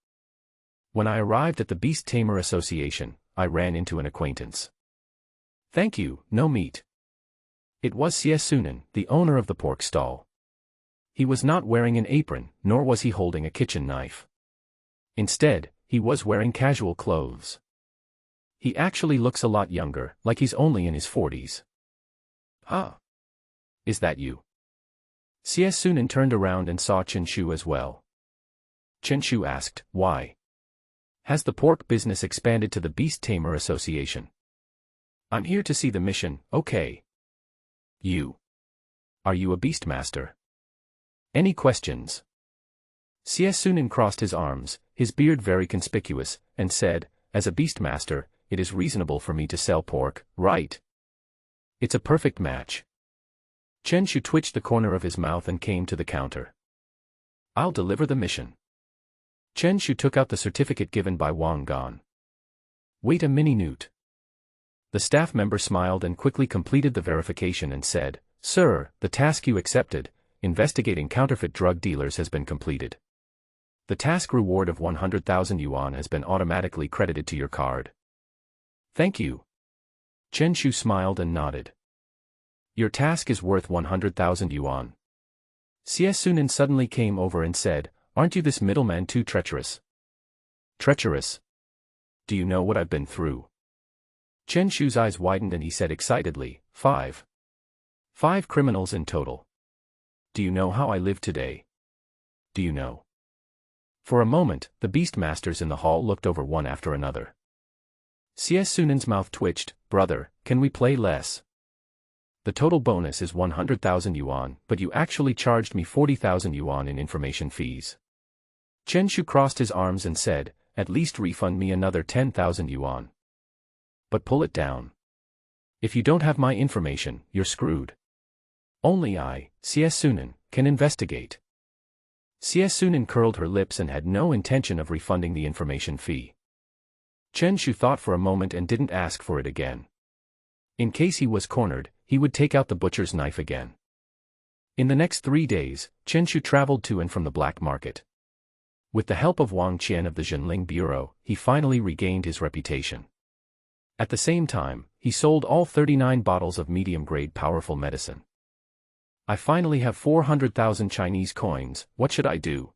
When I arrived at the Beast-tamer Association, I ran into an acquaintance. "Thank you, no meat." It was Xie Sunan, the owner of the pork stall. He was not wearing an apron, nor was he holding a kitchen knife. Instead, he was wearing casual clothes. He actually looks a lot younger, like he's only in his 40s. "Huh? Is that you?" Xie Sunan turned around and saw Chen Shu as well. Chen Shu asked, "Why? Has the pork business expanded to the Beast-tamer Association?" I'm here to see the mission, okay. You. Are you a Beastmaster? Any questions? Sunin crossed his arms, his beard very conspicuous, and said, as a Beastmaster, it is reasonable for me to sell pork, right? It's a perfect match. Chen Shu twitched the corner of his mouth and came to the counter. I'll deliver the mission. Chen Shu took out the certificate given by Wang Gan. Wait a minute. The staff member smiled and quickly completed the verification and said, Sir, the task you accepted, investigating counterfeit drug dealers has been completed. The task reward of 100,000 yuan has been automatically credited to your card. Thank you. Chen Shu smiled and nodded. Your task is worth 100,000 yuan. Sunin suddenly came over and said, Aren't you this middleman too treacherous? Treacherous? Do you know what I've been through? Chen Shu's eyes widened and he said excitedly, 5 criminals in total. Do you know how I live today? Do you know? For a moment, the Beastmasters in the hall looked over one after another. Sunin's mouth twitched, Brother, can we play less? The total bonus is 100,000 yuan, but you actually charged me 40,000 yuan in information fees. Chen Shu crossed his arms and said, At least refund me another 10,000 yuan. But pull it down. If you don't have my information, you're screwed. Only I, Sunin, can investigate. Sunin curled her lips and had no intention of refunding the information fee. Chen Shu thought for a moment and didn't ask for it again. In case he was cornered, he would take out the butcher's knife again. In the next 3 days, Chen Shu traveled to and from the black market. With the help of Wang Qian of the Zhenling Bureau, he finally regained his reputation. At the same time, he sold all 39 bottles of medium-grade powerful medicine. I finally have 400,000 Chinese coins, what should I do?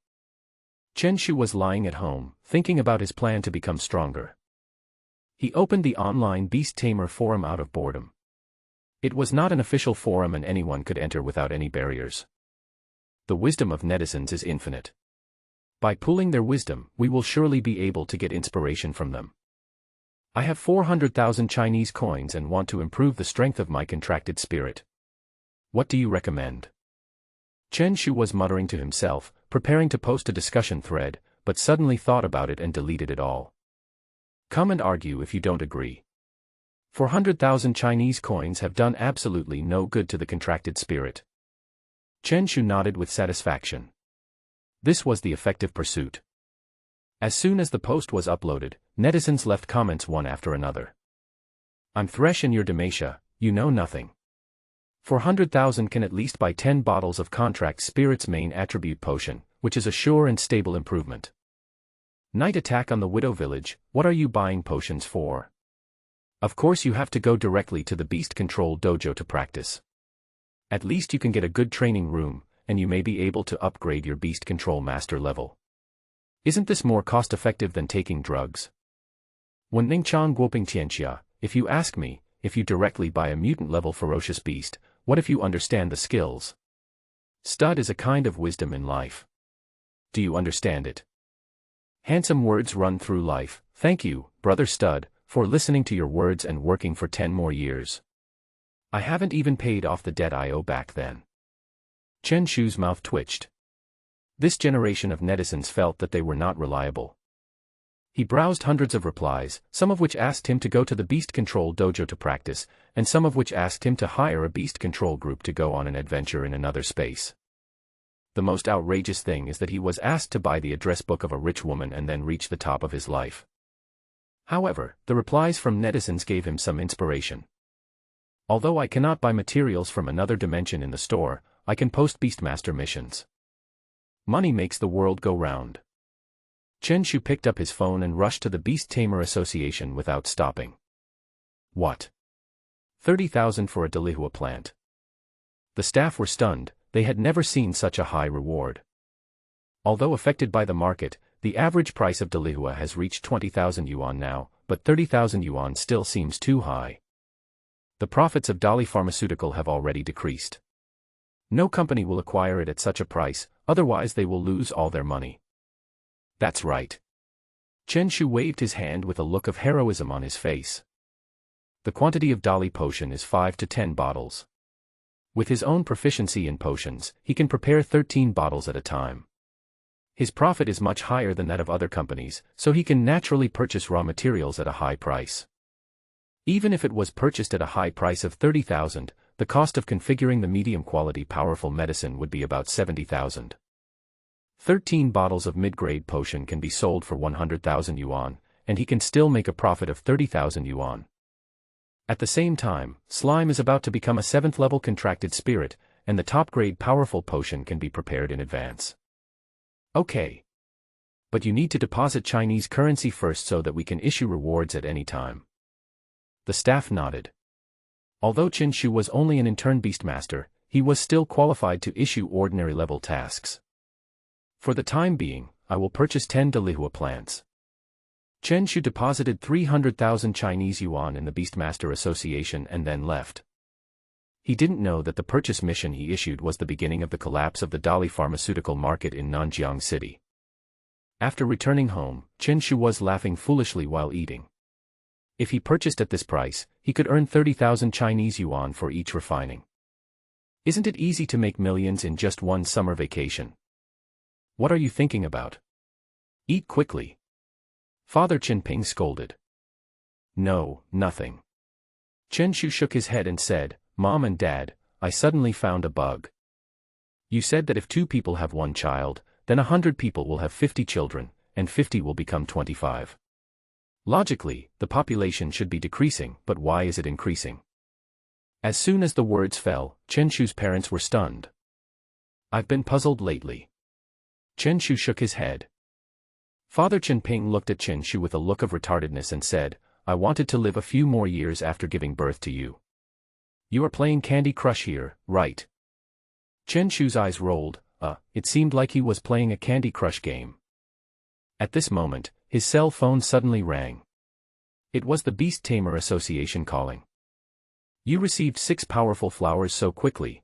Chen Shu was lying at home, thinking about his plan to become stronger. He opened the online Beast-tamer forum out of boredom. It was not an official forum and anyone could enter without any barriers. The wisdom of netizens is infinite. By pooling their wisdom, we will surely be able to get inspiration from them. I have 400,000 Chinese coins and want to improve the strength of my contracted spirit. What do you recommend? Chen Shu was muttering to himself, preparing to post a discussion thread, but suddenly thought about it and deleted it all. Come and argue if you don't agree. 400,000 Chinese coins have done absolutely no good to the contracted spirit. Chen Shu nodded with satisfaction. This was the effective pursuit. As soon as the post was uploaded, netizens left comments one after another. I'm Thresh in your Demacia, you know nothing. 400,000 can at least buy 10 bottles of contract spirit's main attribute potion, which is a sure and stable improvement. Night attack on the Widow Village, what are you buying potions for? Of course you have to go directly to the Beast Control Dojo to practice. At least you can get a good training room, and you may be able to upgrade your Beast Control Master level. Isn't this more cost-effective than taking drugs? When Ningchang Guoping Tianxia, if you ask me, if you directly buy a mutant-level ferocious beast, what if you understand the skills? Stud is a kind of wisdom in life. Do you understand it? Handsome words run through life. Thank you, Brother Stud, for listening to your words and working for 10 more years. I haven't even paid off the debt I owe back then. Chen Shu's mouth twitched. This generation of netizens felt that they were not reliable. He browsed hundreds of replies, some of which asked him to go to the Beast Control Dojo to practice, and some of which asked him to hire a Beast Control group to go on an adventure in another space. The most outrageous thing is that he was asked to buy the address book of a rich woman and then reach the top of his life. However, the replies from netizens gave him some inspiration. Although I cannot buy materials from another dimension in the store, I can post Beastmaster missions. Money makes the world go round. Chen Shu picked up his phone and rushed to the Beast-tamer Association without stopping. What? 30,000 for a Delihua plant. The staff were stunned, they had never seen such a high reward. Although affected by the market, the average price of Delihua has reached 20,000 yuan now, but 30,000 yuan still seems too high. The profits of Dali Pharmaceutical have already decreased. No company will acquire it at such a price, otherwise they will lose all their money. That's right. Chen Shu waved his hand with a look of heroism on his face. The quantity of Dali potion is 5 to 10 bottles. With his own proficiency in potions, he can prepare 13 bottles at a time. His profit is much higher than that of other companies, so he can naturally purchase raw materials at a high price. Even if it was purchased at a high price of 30,000, the cost of configuring the medium-quality powerful medicine would be about 70,000. 13 bottles of mid-grade potion can be sold for 100,000 yuan, and he can still make a profit of 30,000 yuan. At the same time, slime is about to become a 7th-level contracted spirit, and the top-grade powerful potion can be prepared in advance. Okay. But you need to deposit Chinese currency first so that we can issue rewards at any time. The staff nodded. Although Qin Shu was only an intern beastmaster, he was still qualified to issue ordinary-level tasks. For the time being, I will purchase 10 Dalihua plants. Chen Shu deposited 300,000 Chinese yuan in the Beastmaster Association and then left. He didn't know that the purchase mission he issued was the beginning of the collapse of the Dali pharmaceutical market in Nanjiang City. After returning home, Chen Shu was laughing foolishly while eating. If he purchased at this price, he could earn 30,000 Chinese yuan for each refining. Isn't it easy to make millions in just one summer vacation? What are you thinking about? Eat quickly. Father Qinping scolded. No, nothing. Chen Shu shook his head and said, Mom and Dad, I suddenly found a bug. You said that if 2 people have 1 child, then 100 people will have 50 children, and 50 will become 25. Logically, the population should be decreasing, but why is it increasing? As soon as the words fell, Chen Shu's parents were stunned. I've been puzzled lately. Chen Shu shook his head. Father Qinping looked at Chen Shu with a look of retardedness and said, I wanted to live a few more years after giving birth to you. You are playing Candy Crush here, right? Chen Shu's eyes rolled. It seemed like he was playing a Candy Crush game. At this moment, his cell phone suddenly rang. It was the Beast-tamer Association calling. You received 6 powerful flowers so quickly.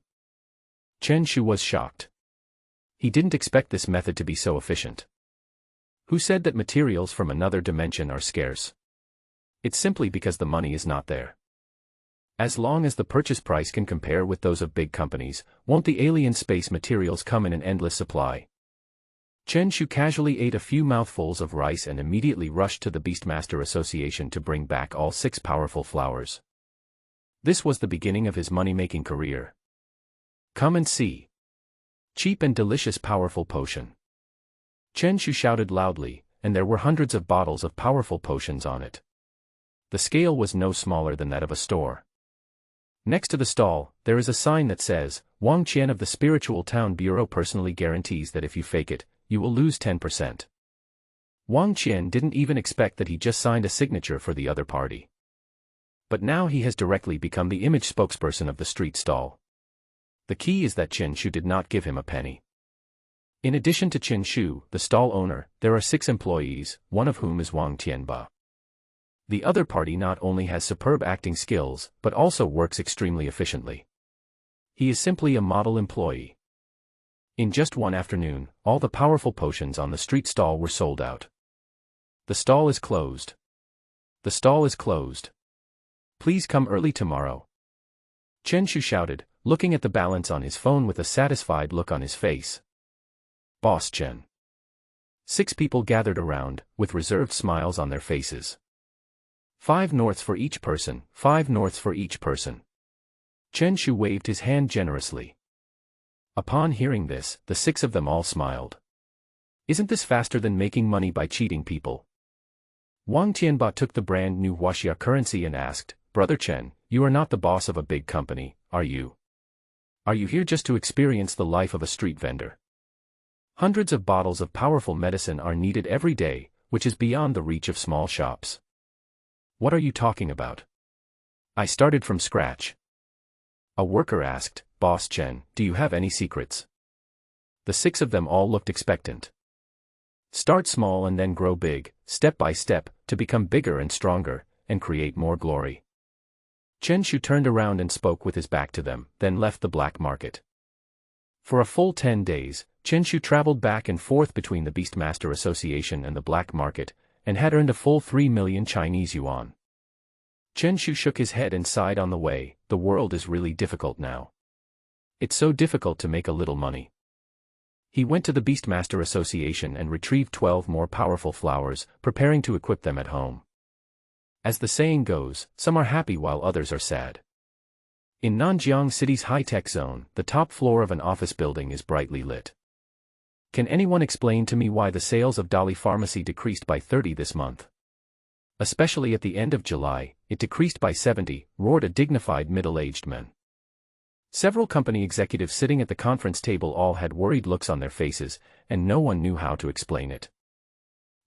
Chen Shu was shocked. He didn't expect this method to be so efficient. Who said that materials from another dimension are scarce? It's simply because the money is not there. As long as the purchase price can compare with those of big companies, won't the alien space materials come in an endless supply? Chen Shu casually ate a few mouthfuls of rice and immediately rushed to the Beastmaster Association to bring back all 6 powerful flowers. This was the beginning of his money-making career. Come and see. Cheap and delicious powerful potion. Chen Shu shouted loudly, and there were hundreds of bottles of powerful potions on it. The scale was no smaller than that of a store. Next to the stall, there is a sign that says, Wang Qian of the Spiritual Town Bureau personally guarantees that if you fake it, you will lose 10%. Wang Qian didn't even expect that he just signed a signature for the other party. But now he has directly become the image spokesperson of the street stall. The key is that Chen Shu did not give him a penny. In addition to Chen Shu, the stall owner, there are 6 employees, one of whom is Wang Tianba. The other party not only has superb acting skills, but also works extremely efficiently. He is simply a model employee. In just one afternoon, all the powerful potions on the street stall were sold out. The stall is closed. The stall is closed. Please come early tomorrow. Chen Shu shouted, looking at the balance on his phone with a satisfied look on his face. Boss Chen. 6 people gathered around, with reserved smiles on their faces. 5 norths for each person, 5 norths for each person. Chen Shu waved his hand generously. Upon hearing this, the 6 of them all smiled. Isn't this faster than making money by cheating people? Wang Tianba took the brand new Huaxia currency and asked, Brother Chen, you are not the boss of a big company, are you? Are you here just to experience the life of a street vendor? Hundreds of bottles of powerful medicine are needed every day, which is beyond the reach of small shops. What are you talking about? I started from scratch. A worker asked, Boss Chen, do you have any secrets? The 6 of them all looked expectant. Start small and then grow big, step by step, to become bigger and stronger, and create more glory. Chen Shu turned around and spoke with his back to them, then left the black market. For a full 10 days, Chen Shu traveled back and forth between the Beastmaster Association and the black market, and had earned a full 3 million Chinese yuan. Chen Shu shook his head and sighed on the way. The world is really difficult now. It's so difficult to make a little money. He went to the Beastmaster Association and retrieved 12 more powerful flowers, preparing to equip them at home. As the saying goes, some are happy while others are sad. In Nanjiang City's high-tech zone, the top floor of an office building is brightly lit. Can anyone explain to me why the sales of Dali Pharmacy decreased by 30 this month? Especially at the end of July, it decreased by 70, roared a dignified middle-aged man. Several company executives sitting at the conference table all had worried looks on their faces, and no one knew how to explain it.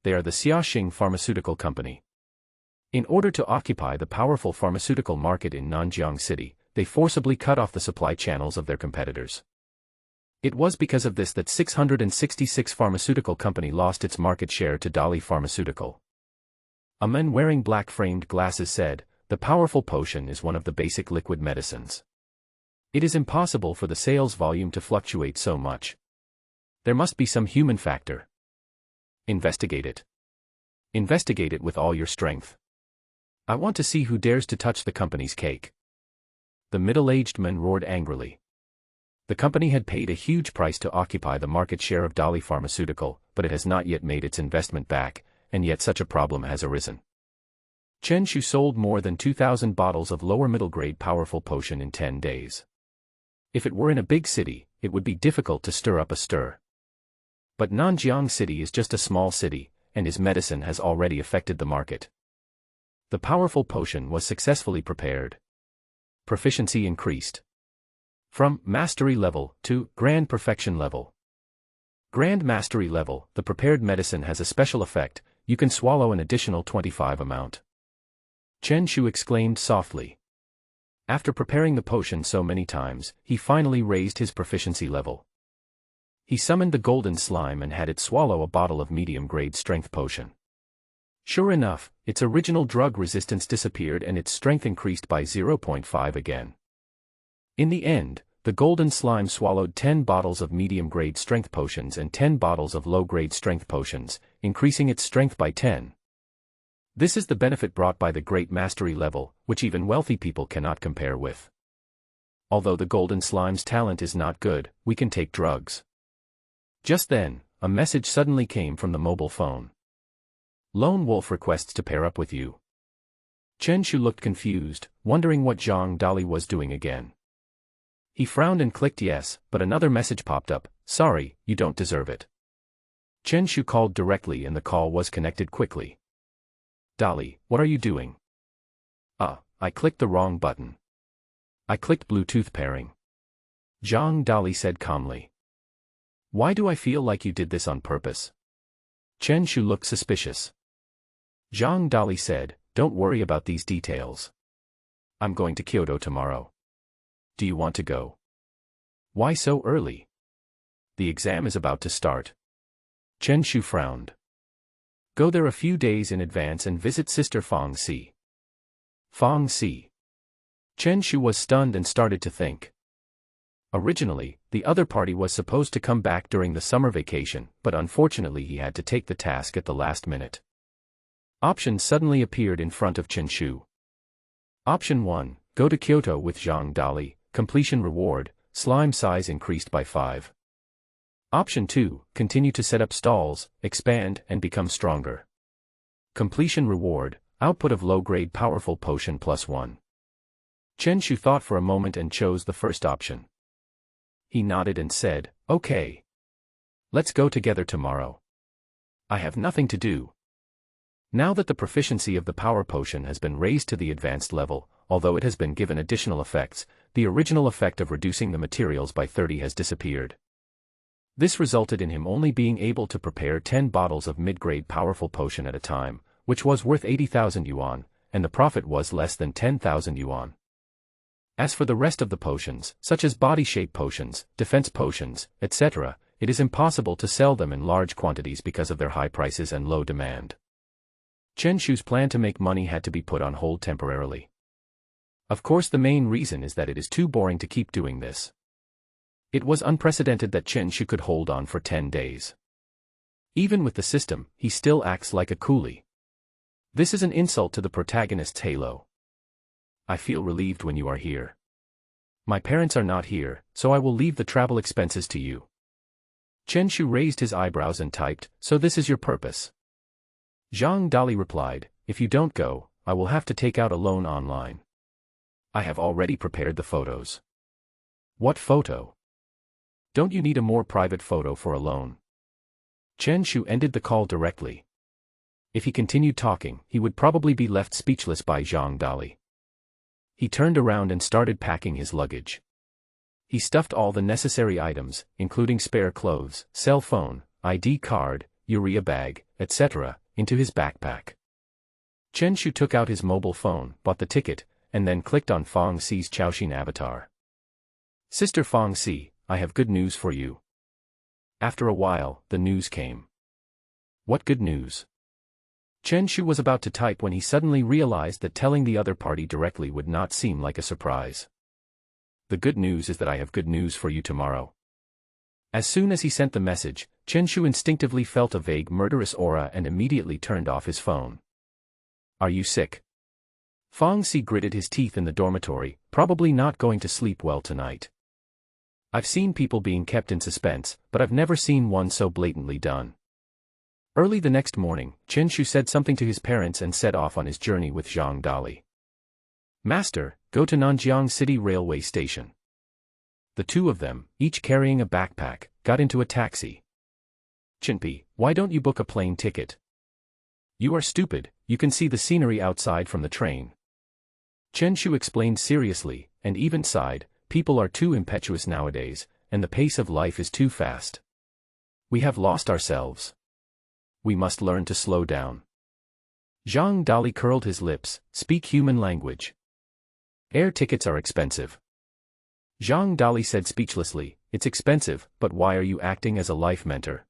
They are the Xiaoxing Pharmaceutical Company. In order to occupy the powerful pharmaceutical market in Nanjiang City, they forcibly cut off the supply channels of their competitors. It was because of this that 666 Pharmaceutical Company lost its market share to Dali Pharmaceutical. A man wearing black-framed glasses said, "The powerful potion is one of the basic liquid medicines. It is impossible for the sales volume to fluctuate so much. There must be some human factor. Investigate it. Investigate it with all your strength. I want to see who dares to touch the company's cake." The middle-aged man roared angrily. The company had paid a huge price to occupy the market share of Dali Pharmaceutical, but it has not yet made its investment back, and yet such a problem has arisen. Chen Shu sold more than 2,000 bottles of lower middle-grade powerful potion in 10 days. If it were in a big city, it would be difficult to stir up a stir. But Nanjiang City is just a small city, and his medicine has already affected the market. The powerful potion was successfully prepared. Proficiency increased from mastery level to grand perfection level. Grand mastery level, the prepared medicine has a special effect. You can swallow an additional 25 amount. Chen Shu exclaimed softly. After preparing the potion so many times, he finally raised his proficiency level. He summoned the golden slime and had it swallow a bottle of medium-grade strength potion. Sure enough, its original drug resistance disappeared and its strength increased by 0.5 again. In the end, the golden slime swallowed 10 bottles of medium-grade strength potions and 10 bottles of low-grade strength potions, increasing its strength by 10. This is the benefit brought by the great mastery level, which even wealthy people cannot compare with. Although the golden slime's talent is not good, we can take drugs. Just then, a message suddenly came from the mobile phone. Lone Wolf requests to pair up with you. Chen Shu looked confused, wondering what Zhang Dali was doing again. He frowned and clicked yes, but another message popped up. "Sorry, you don't deserve it." Chen Shu called directly and the call was connected quickly. "Dali, what are you doing?" I clicked the wrong button. I clicked Bluetooth pairing." Zhang Dali said calmly. "Why do I feel like you did this on purpose?" Chen Shu looked suspicious. Zhang Dali said, "Don't worry about these details. I'm going to Kyoto tomorrow. Do you want to go?" "Why so early?" "The exam is about to start." Chen Shu frowned. "Go there a few days in advance and visit Sister Fang Si." Fang Si. Chen Shu was stunned and started to think. Originally, the other party was supposed to come back during the summer vacation, but unfortunately he had to take the task at the last minute. Options suddenly appeared in front of Chen Shu. Option 1, go to Kyoto with Zhang Dali, completion reward, slime size increased by 5. Option 2, continue to set up stalls, expand and become stronger. Completion reward, output of low-grade powerful potion +1. Chen Shu thought for a moment and chose the first option. He nodded and said, "Okay. Let's go together tomorrow. I have nothing to do." Now that the proficiency of the power potion has been raised to the advanced level, although it has been given additional effects, the original effect of reducing the materials by 30 has disappeared. This resulted in him only being able to prepare 10 bottles of mid-grade powerful potion at a time, which was worth 80,000 yuan, and the profit was less than 10,000 yuan. As for the rest of the potions, such as body shape potions, defense potions, etc., it is impossible to sell them in large quantities because of their high prices and low demand. Chen Shu's plan to make money had to be put on hold temporarily. Of course, the main reason is that it is too boring to keep doing this. It was unprecedented that Chen Shu could hold on for 10 days. Even with the system, he still acts like a coolie. This is an insult to the protagonist's halo. I feel relieved when you are here. My parents are not here, so I will leave the travel expenses to you. Chen Shu raised his eyebrows and typed, so this is your purpose. Zhang Dali replied, if you don't go, I will have to take out a loan online. I have already prepared the photos. What photo? Don't you need a more private photo for a loan? Chen Shu ended the call directly. If he continued talking, he would probably be left speechless by Zhang Dali. He turned around and started packing his luggage. He stuffed all the necessary items, including spare clothes, cell phone, ID card, urea bag, etc., into his backpack. Chen Shu took out his mobile phone, bought the ticket, and then clicked on Fong Si's Chaoxin avatar. Sister Fong Si, I have good news for you. After a while, the news came. What good news? Chen Shu was about to type when he suddenly realized that telling the other party directly would not seem like a surprise. The good news is that I have good news for you tomorrow. As soon as he sent the message, Chen Shu instinctively felt a vague murderous aura and immediately turned off his phone. Are you sick? Fong Si gritted his teeth in the dormitory, probably not going to sleep well tonight. I've seen people being kept in suspense, but I've never seen one so blatantly done. Early the next morning, Chen Shu said something to his parents and set off on his journey with Zhang Dali. Master, go to Nanjiang City Railway Station. The two of them, each carrying a backpack, got into a taxi. Chinpi, why don't you book a plane ticket? You are stupid, you can see the scenery outside from the train. Chen Shu explained seriously, and even sighed, people are too impetuous nowadays, and the pace of life is too fast. We have lost ourselves. We must learn to slow down. Zhang Dali curled his lips, speak human language. Air tickets are expensive. Zhang Dali said speechlessly, it's expensive, but why are you acting as a life mentor?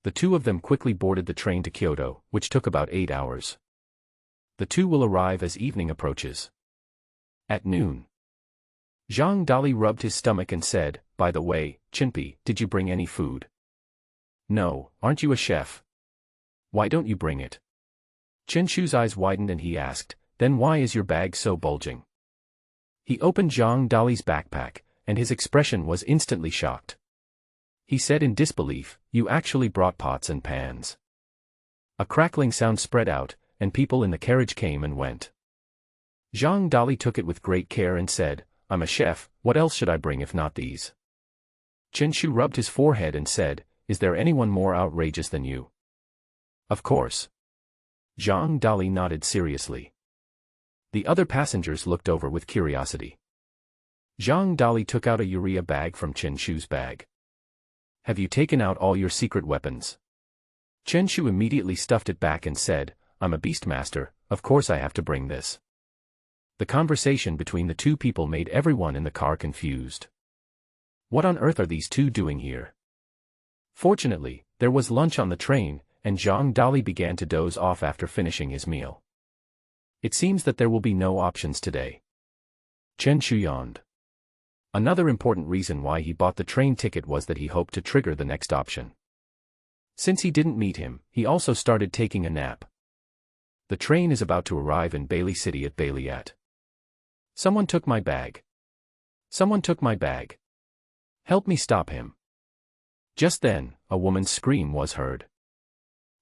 The two of them quickly boarded the train to Kyoto, which took about 8 hours. The two will arrive as evening approaches. At noon. Zhang Dali rubbed his stomach and said, by the way, Chinpi, did you bring any food? No, aren't you a chef? Why don't you bring it? Chen Shu's eyes widened and he asked, then why is your bag so bulging? He opened Zhang Dali's backpack, and his expression was instantly shocked. He said in disbelief, you actually brought pots and pans. A crackling sound spread out, and people in the carriage came and went. Zhang Dali took it with great care and said, I'm a chef, what else should I bring if not these? Chen Shu rubbed his forehead and said, is there anyone more outrageous than you? Of course. Zhang Dali nodded seriously. The other passengers looked over with curiosity. Zhang Dali took out a urea bag from Chen Shu's bag. Have you taken out all your secret weapons? Chen Shu immediately stuffed it back and said, I'm a beastmaster, of course I have to bring this. The conversation between the two people made everyone in the car confused. What on earth are these two doing here? Fortunately, there was lunch on the train, and Zhang Dali began to doze off after finishing his meal. It seems that there will be no options today. Chen Shu yawned. Another important reason why he bought the train ticket was that he hoped to trigger the next option. Since he didn't meet him, he also started taking a nap. The train is about to arrive in Bailey City at Baileyat. Someone took my bag. Someone took my bag. Help me stop him. Just then, a woman's scream was heard.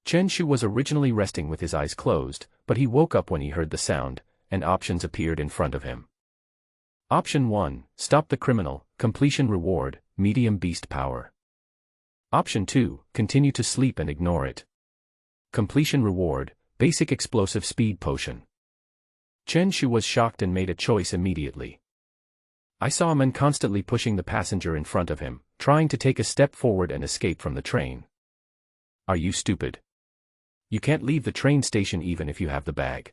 Chen Shu was originally resting with his eyes closed, but he woke up when he heard the sound, and options appeared in front of him. Option 1, stop the criminal, completion reward, medium beast power. Option 2, continue to sleep and ignore it. Completion reward, basic explosive speed potion. Chen Shu was shocked and made a choice immediately. I saw a man constantly pushing the passenger in front of him, trying to take a step forward and escape from the train. Are you stupid? You can't leave the train station even if you have the bag.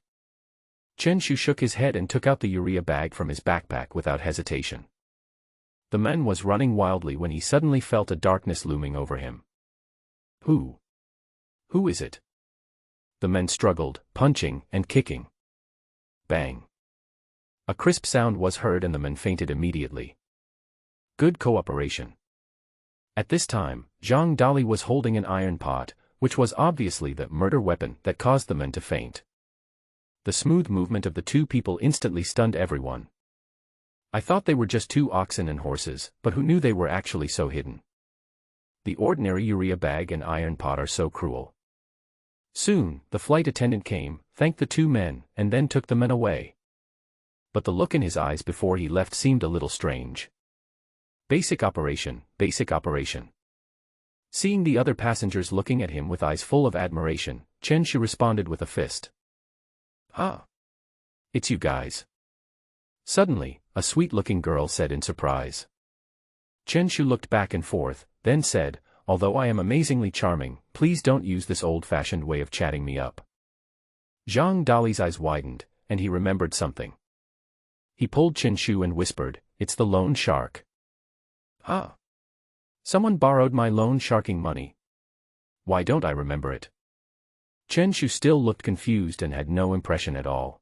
Chen Shu shook his head and took out the urea bag from his backpack without hesitation. The man was running wildly when he suddenly felt a darkness looming over him. Who? Who is it? The men struggled, punching and kicking. Bang. A crisp sound was heard and the men fainted immediately. Good cooperation. At this time, Zhang Dali was holding an iron pot, which was obviously the murder weapon that caused the men to faint. The smooth movement of the two people instantly stunned everyone. I thought they were just two oxen and horses, but who knew they were actually so hidden? The ordinary urea bag and iron pot are so cruel. Soon, the flight attendant came, thanked the two men, and then took the men away. But the look in his eyes before he left seemed a little strange. Basic operation, basic operation. Seeing the other passengers looking at him with eyes full of admiration, Chen Shu responded with a fist. Ah! It's you guys. Suddenly, a sweet-looking girl said in surprise. Chen Shu looked back and forth, then said, although I am amazingly charming, please don't use this old-fashioned way of chatting me up. Zhang Dali's eyes widened, and he remembered something. He pulled Chen Shu and whispered, it's the loan shark. Ah! Someone borrowed my loan sharking money. Why don't I remember it? Chen Shu still looked confused and had no impression at all.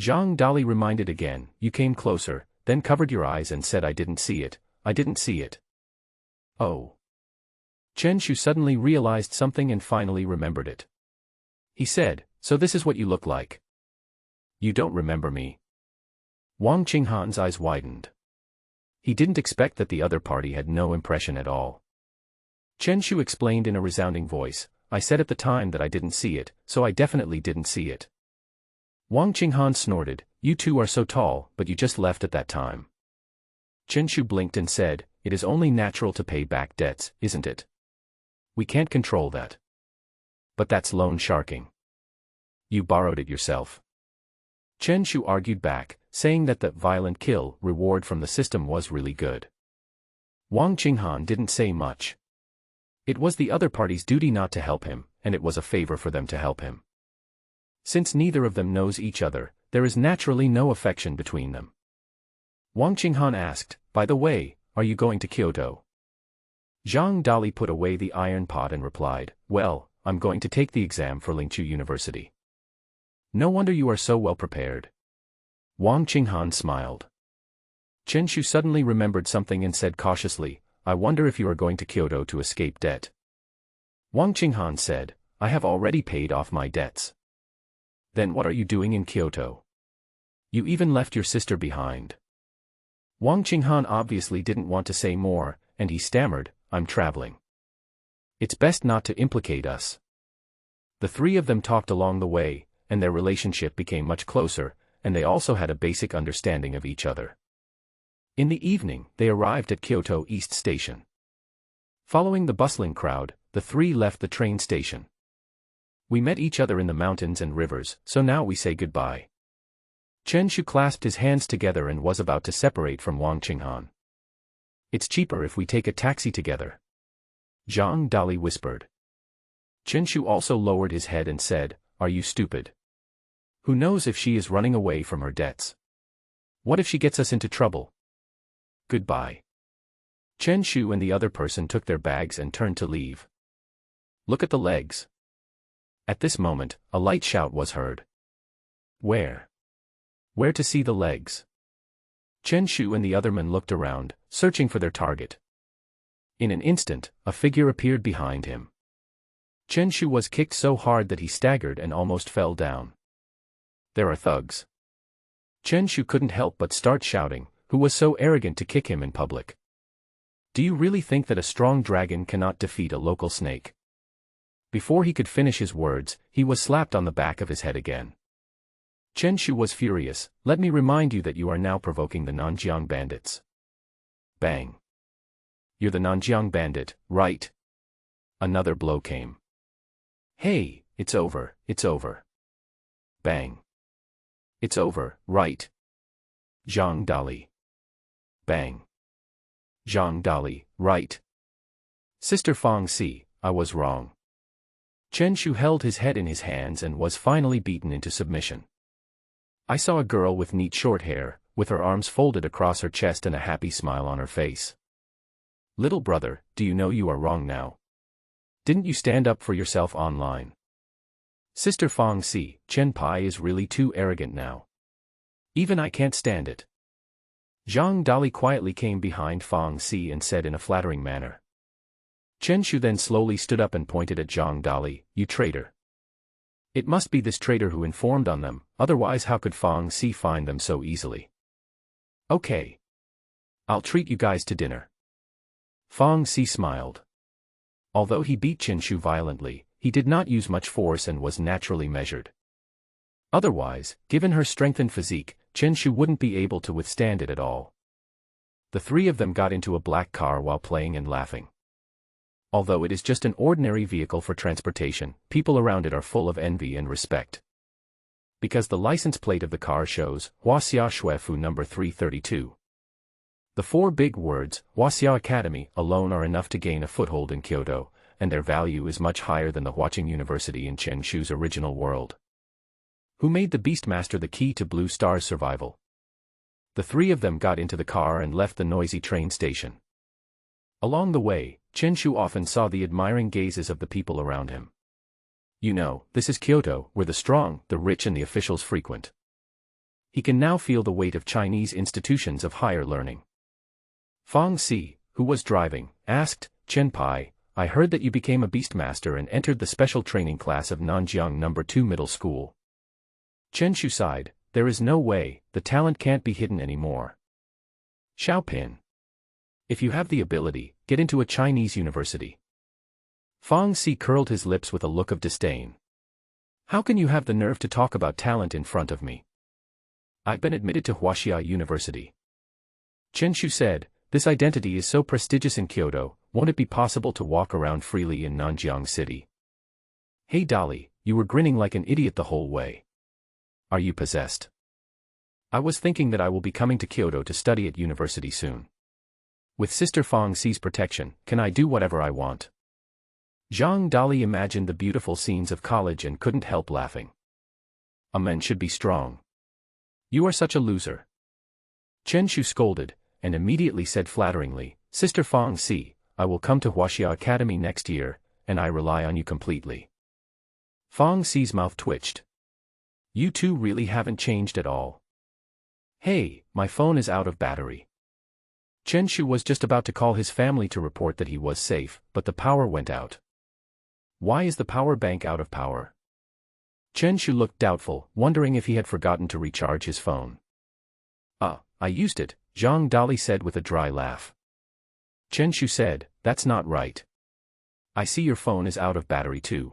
Zhang Dali reminded again, you came closer, then covered your eyes and said I didn't see it, I didn't see it. Oh. Chen Shu suddenly realized something and finally remembered it. He said, so this is what you look like. You don't remember me. Wang Qinghan's eyes widened. He didn't expect that the other party had no impression at all. Chen Shu explained in a resounding voice, I said at the time that I didn't see it, so I definitely didn't see it. Wang Qinghan snorted, you two are so tall, but you just left at that time. Chen Shu blinked and said, it is only natural to pay back debts, isn't it? We can't control that. But that's loan sharking. You borrowed it yourself. Chen Shu argued back, saying that the violent kill reward from the system was really good. Wang Qinghan didn't say much. It was the other party's duty not to help him, and it was a favor for them to help him. Since neither of them knows each other, there is naturally no affection between them. Wang Qinghan asked, by the way, are you going to Kyoto? Zhang Dali put away the iron pot and replied, well, I'm going to take the exam for Lingqiu University. No wonder you are so well prepared. Wang Qinghan smiled. Chen Shu suddenly remembered something and said cautiously, I wonder if you are going to Kyoto to escape debt. Wang Qinghan said, I have already paid off my debts. Then what are you doing in Kyoto? You even left your sister behind. Wang Qinghan obviously didn't want to say more, and he stammered, I'm traveling. It's best not to implicate us. The three of them talked along the way, and their relationship became much closer, and they also had a basic understanding of each other. In the evening, they arrived at Kyoto East Station. Following the bustling crowd, the three left the train station. We met each other in the mountains and rivers, so now we say goodbye. Chen Shu clasped his hands together and was about to separate from Wang Qinghan. It's cheaper if we take a taxi together. Zhang Dali whispered. Chen Shu also lowered his head and said, are you stupid? Who knows if she is running away from her debts? What if she gets us into trouble? Goodbye. Chen Shu and the other person took their bags and turned to leave. Look at the legs. At this moment, a light shout was heard. Where? Where to see the legs? Chen Shu and the other men looked around, searching for their target. In an instant, a figure appeared behind him. Chen Shu was kicked so hard that he staggered and almost fell down. There are thugs. Chen Shu couldn't help but start shouting, who was so arrogant to kick him in public? Do you really think that a strong dragon cannot defeat a local snake? Before he could finish his words, he was slapped on the back of his head again. Chen Shu was furious, let me remind you that you are now provoking the Nanjiang bandits. Bang. You're the Nanjiang bandit, right? Another blow came. Hey, it's over, it's over. Bang. It's over, right? Zhang Dali. Bang. Zhang Dali, right? Sister Fang Si, I was wrong. Chen Shu held his head in his hands and was finally beaten into submission. I saw a girl with neat short hair, with her arms folded across her chest and a happy smile on her face. Little brother, do you know you are wrong now? Didn't you stand up for yourself online? Sister Fang Si, Chen Pai is really too arrogant now. Even I can't stand it. Zhang Dali quietly came behind Fang Si and said in a flattering manner. Chen Shu then slowly stood up and pointed at Zhang Dali, you traitor. It must be this traitor who informed on them, otherwise how could Fong Si find them so easily? Okay. I'll treat you guys to dinner. Fong Si smiled. Although he beat Chen Shu violently, he did not use much force and was naturally measured. Otherwise, given her strengthened physique, Chen Shu wouldn't be able to withstand it at all. The three of them got into a black car while playing and laughing. Although it is just an ordinary vehicle for transportation, people around it are full of envy and respect. Because the license plate of the car shows, Huaxia Xuefu number 332. The four big words, Huaxia Academy, alone are enough to gain a foothold in Kyoto, and their value is much higher than the Huaqing University in Chen Shu's original world. Who made the Beastmaster the key to Blue Star's survival? The three of them got into the car and left the noisy train station. Along the way, Chen Shu often saw the admiring gazes of the people around him. You know, this is Kyoto, where the strong, the rich and the officials frequent. He can now feel the weight of Chinese institutions of higher learning. Fong Si, who was driving, asked, Chen Pai, I heard that you became a Beastmaster and entered the special training class of Nanjiang No. 2 Middle School. Chen Shu sighed, there is no way, the talent can't be hidden anymore. Xiaopin. If you have the ability, get into a Chinese university. Fong Si curled his lips with a look of disdain. How can you have the nerve to talk about talent in front of me? I've been admitted to Huaxia University. Chen Shu said, this identity is so prestigious in Kyoto, won't it be possible to walk around freely in Nanjiang City? Hey Dolly, you were grinning like an idiot the whole way. Are you possessed? I was thinking that I will be coming to Kyoto to study at university soon. With Sister Fong Si's protection, can I do whatever I want? Zhang Dali imagined the beautiful scenes of college and couldn't help laughing. A man should be strong. You are such a loser. Chen Shu scolded, and immediately said flatteringly, Sister Fong Si, I will come to Huaxia Academy next year, and I rely on you completely. Fong Si's mouth twitched. You two really haven't changed at all. Hey, my phone is out of battery. Chen Shu was just about to call his family to report that he was safe, but the power went out. Why is the power bank out of power? Chen Shu looked doubtful, wondering if he had forgotten to recharge his phone. I used it, Zhang Dali said with a dry laugh. Chen Shu said, that's not right. I see your phone is out of battery too.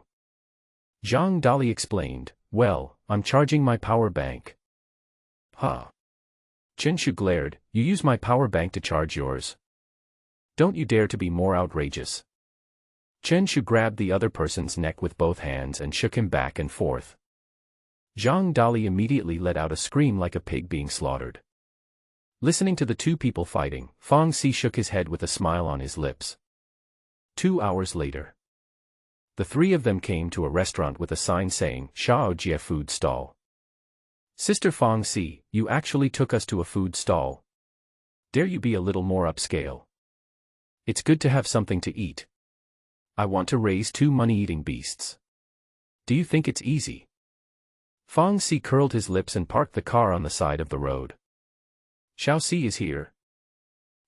Zhang Dali explained, well, I'm charging my power bank. Huh. Chen Shu glared, you use my power bank to charge yours. Don't you dare to be more outrageous. Chen Shu grabbed the other person's neck with both hands and shook him back and forth. Zhang Dali immediately let out a scream like a pig being slaughtered. Listening to the two people fighting, Fong Si shook his head with a smile on his lips. 2 hours later. The three of them came to a restaurant with a sign saying, Shao Jie Food Stall. Sister Fong Si, you actually took us to a food stall. Dare you be a little more upscale? It's good to have something to eat. I want to raise 2 money-eating beasts. Do you think it's easy? Fong Si curled his lips and parked the car on the side of the road. Xiao Si is here.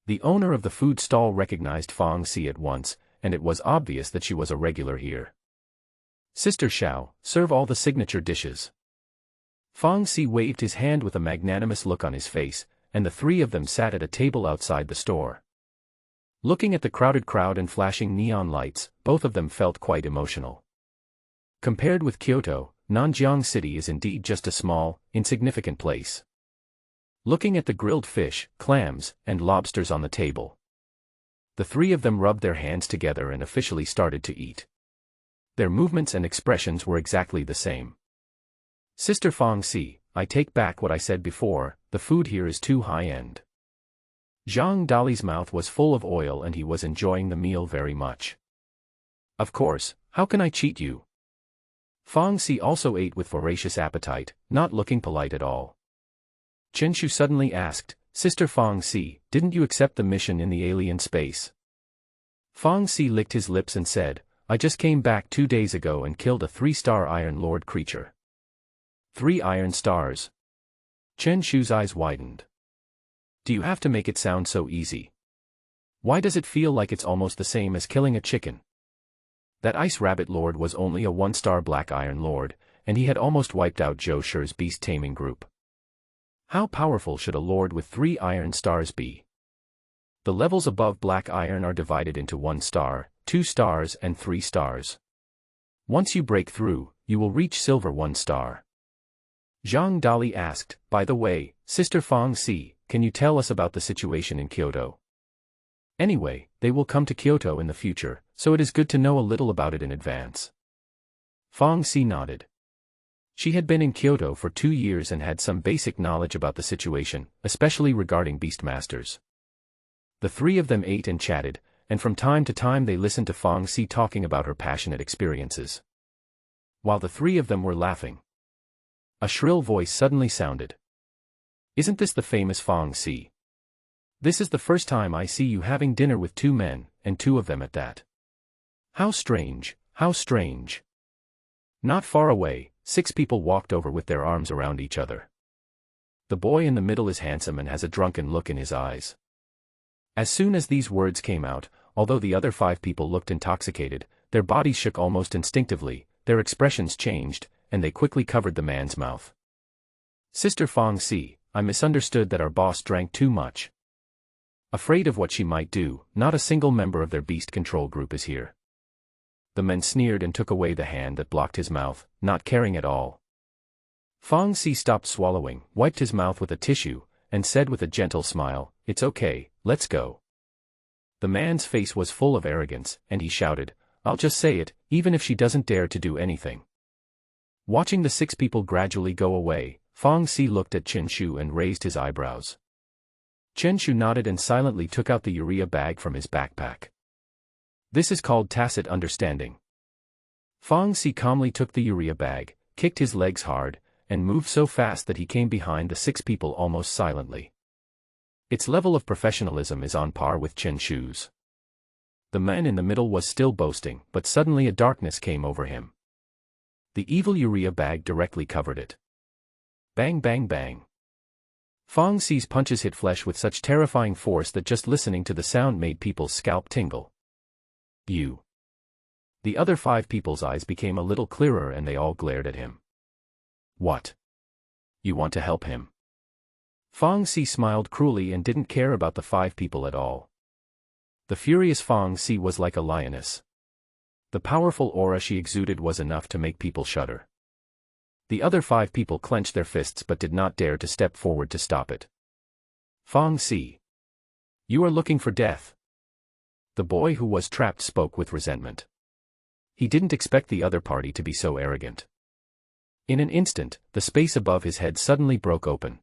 The owner of the food stall recognized Fong Si at once, and it was obvious that she was a regular here. Sister Xiao, serve all the signature dishes. Fong Si waved his hand with a magnanimous look on his face, and the three of them sat at a table outside the store. Looking at the crowded crowd and flashing neon lights, both of them felt quite emotional. Compared with Kyoto, Nanjiang City is indeed just a small, insignificant place. Looking at the grilled fish, clams, and lobsters on the table, the three of them rubbed their hands together and officially started to eat. Their movements and expressions were exactly the same. Sister Fong Si, I take back what I said before, the food here is too high-end. Zhang Dali's mouth was full of oil and he was enjoying the meal very much. Of course, how can I cheat you? Fong Si also ate with voracious appetite, not looking polite at all. Chen Shu suddenly asked, Sister Fong Si, didn't you accept the mission in the alien space? Fong Si licked his lips and said, I just came back 2 days ago and killed a 3-star Iron Lord creature. 3 iron stars. Chen Shu's eyes widened. Do you have to make it sound so easy? Why does it feel like it's almost the same as killing a chicken? That Ice Rabbit Lord was only a 1-star Black Iron Lord, and he had almost wiped out Zhou Shi's beast-taming group. How powerful should a lord with 3 iron stars be? The levels above black iron are divided into 1 star, 2 stars and 3 stars. Once you break through, you will reach silver 1 star. Zhang Dali asked, "By the way, Sister Fang Si, can you tell us about the situation in Kyoto? Anyway, they will come to Kyoto in the future, so it is good to know a little about it in advance." Fang Si nodded. She had been in Kyoto for 2 years and had some basic knowledge about the situation, especially regarding Beastmasters. The 3 of them ate and chatted, and from time to time they listened to Fang Si talking about her passionate experiences. While the 3 of them were laughing, a shrill voice suddenly sounded. "Isn't this the famous Fang Si? This is the first time I see you having dinner with 2 men, and 2 of them at that. How strange, how strange." Not far away, 6 people walked over with their arms around each other. The boy in the middle is handsome and has a drunken look in his eyes. As soon as these words came out, although the other 5 people looked intoxicated, their bodies shook almost instinctively, their expressions changed, and they quickly covered the man's mouth. "Sister Fang Si, I misunderstood that our boss drank too much. Afraid of what she might do, not a single member of their beast control group is here." The men sneered and took away the hand that blocked his mouth, not caring at all. Fang Si stopped swallowing, wiped his mouth with a tissue, and said with a gentle smile, "It's okay, let's go." The man's face was full of arrogance, and he shouted, "I'll just say it, even if she doesn't dare to do anything." Watching the 6 people gradually go away, Fang Si looked at Chen Shu and raised his eyebrows. Chen Shu nodded and silently took out the urea bag from his backpack. This is called tacit understanding. Fang Si calmly took the urea bag, kicked his legs hard, and moved so fast that he came behind the 6 people almost silently. Its level of professionalism is on par with Chen Shu's. The man in the middle was still boasting, but suddenly a darkness came over him. The evil urea bag directly covered it. Bang bang bang. Fang Si's punches hit flesh with such terrifying force that just listening to the sound made people's scalp tingle. "You." The other 5 people's eyes became a little clearer and they all glared at him. "What? You want to help him?" Fang Si smiled cruelly and didn't care about the 5 people at all. The furious Fang Si was like a lioness. The powerful aura she exuded was enough to make people shudder. The other 5 people clenched their fists but did not dare to step forward to stop it. "Fang Si, you are looking for death." The boy who was trapped spoke with resentment. He didn't expect the other party to be so arrogant. In an instant, the space above his head suddenly broke open.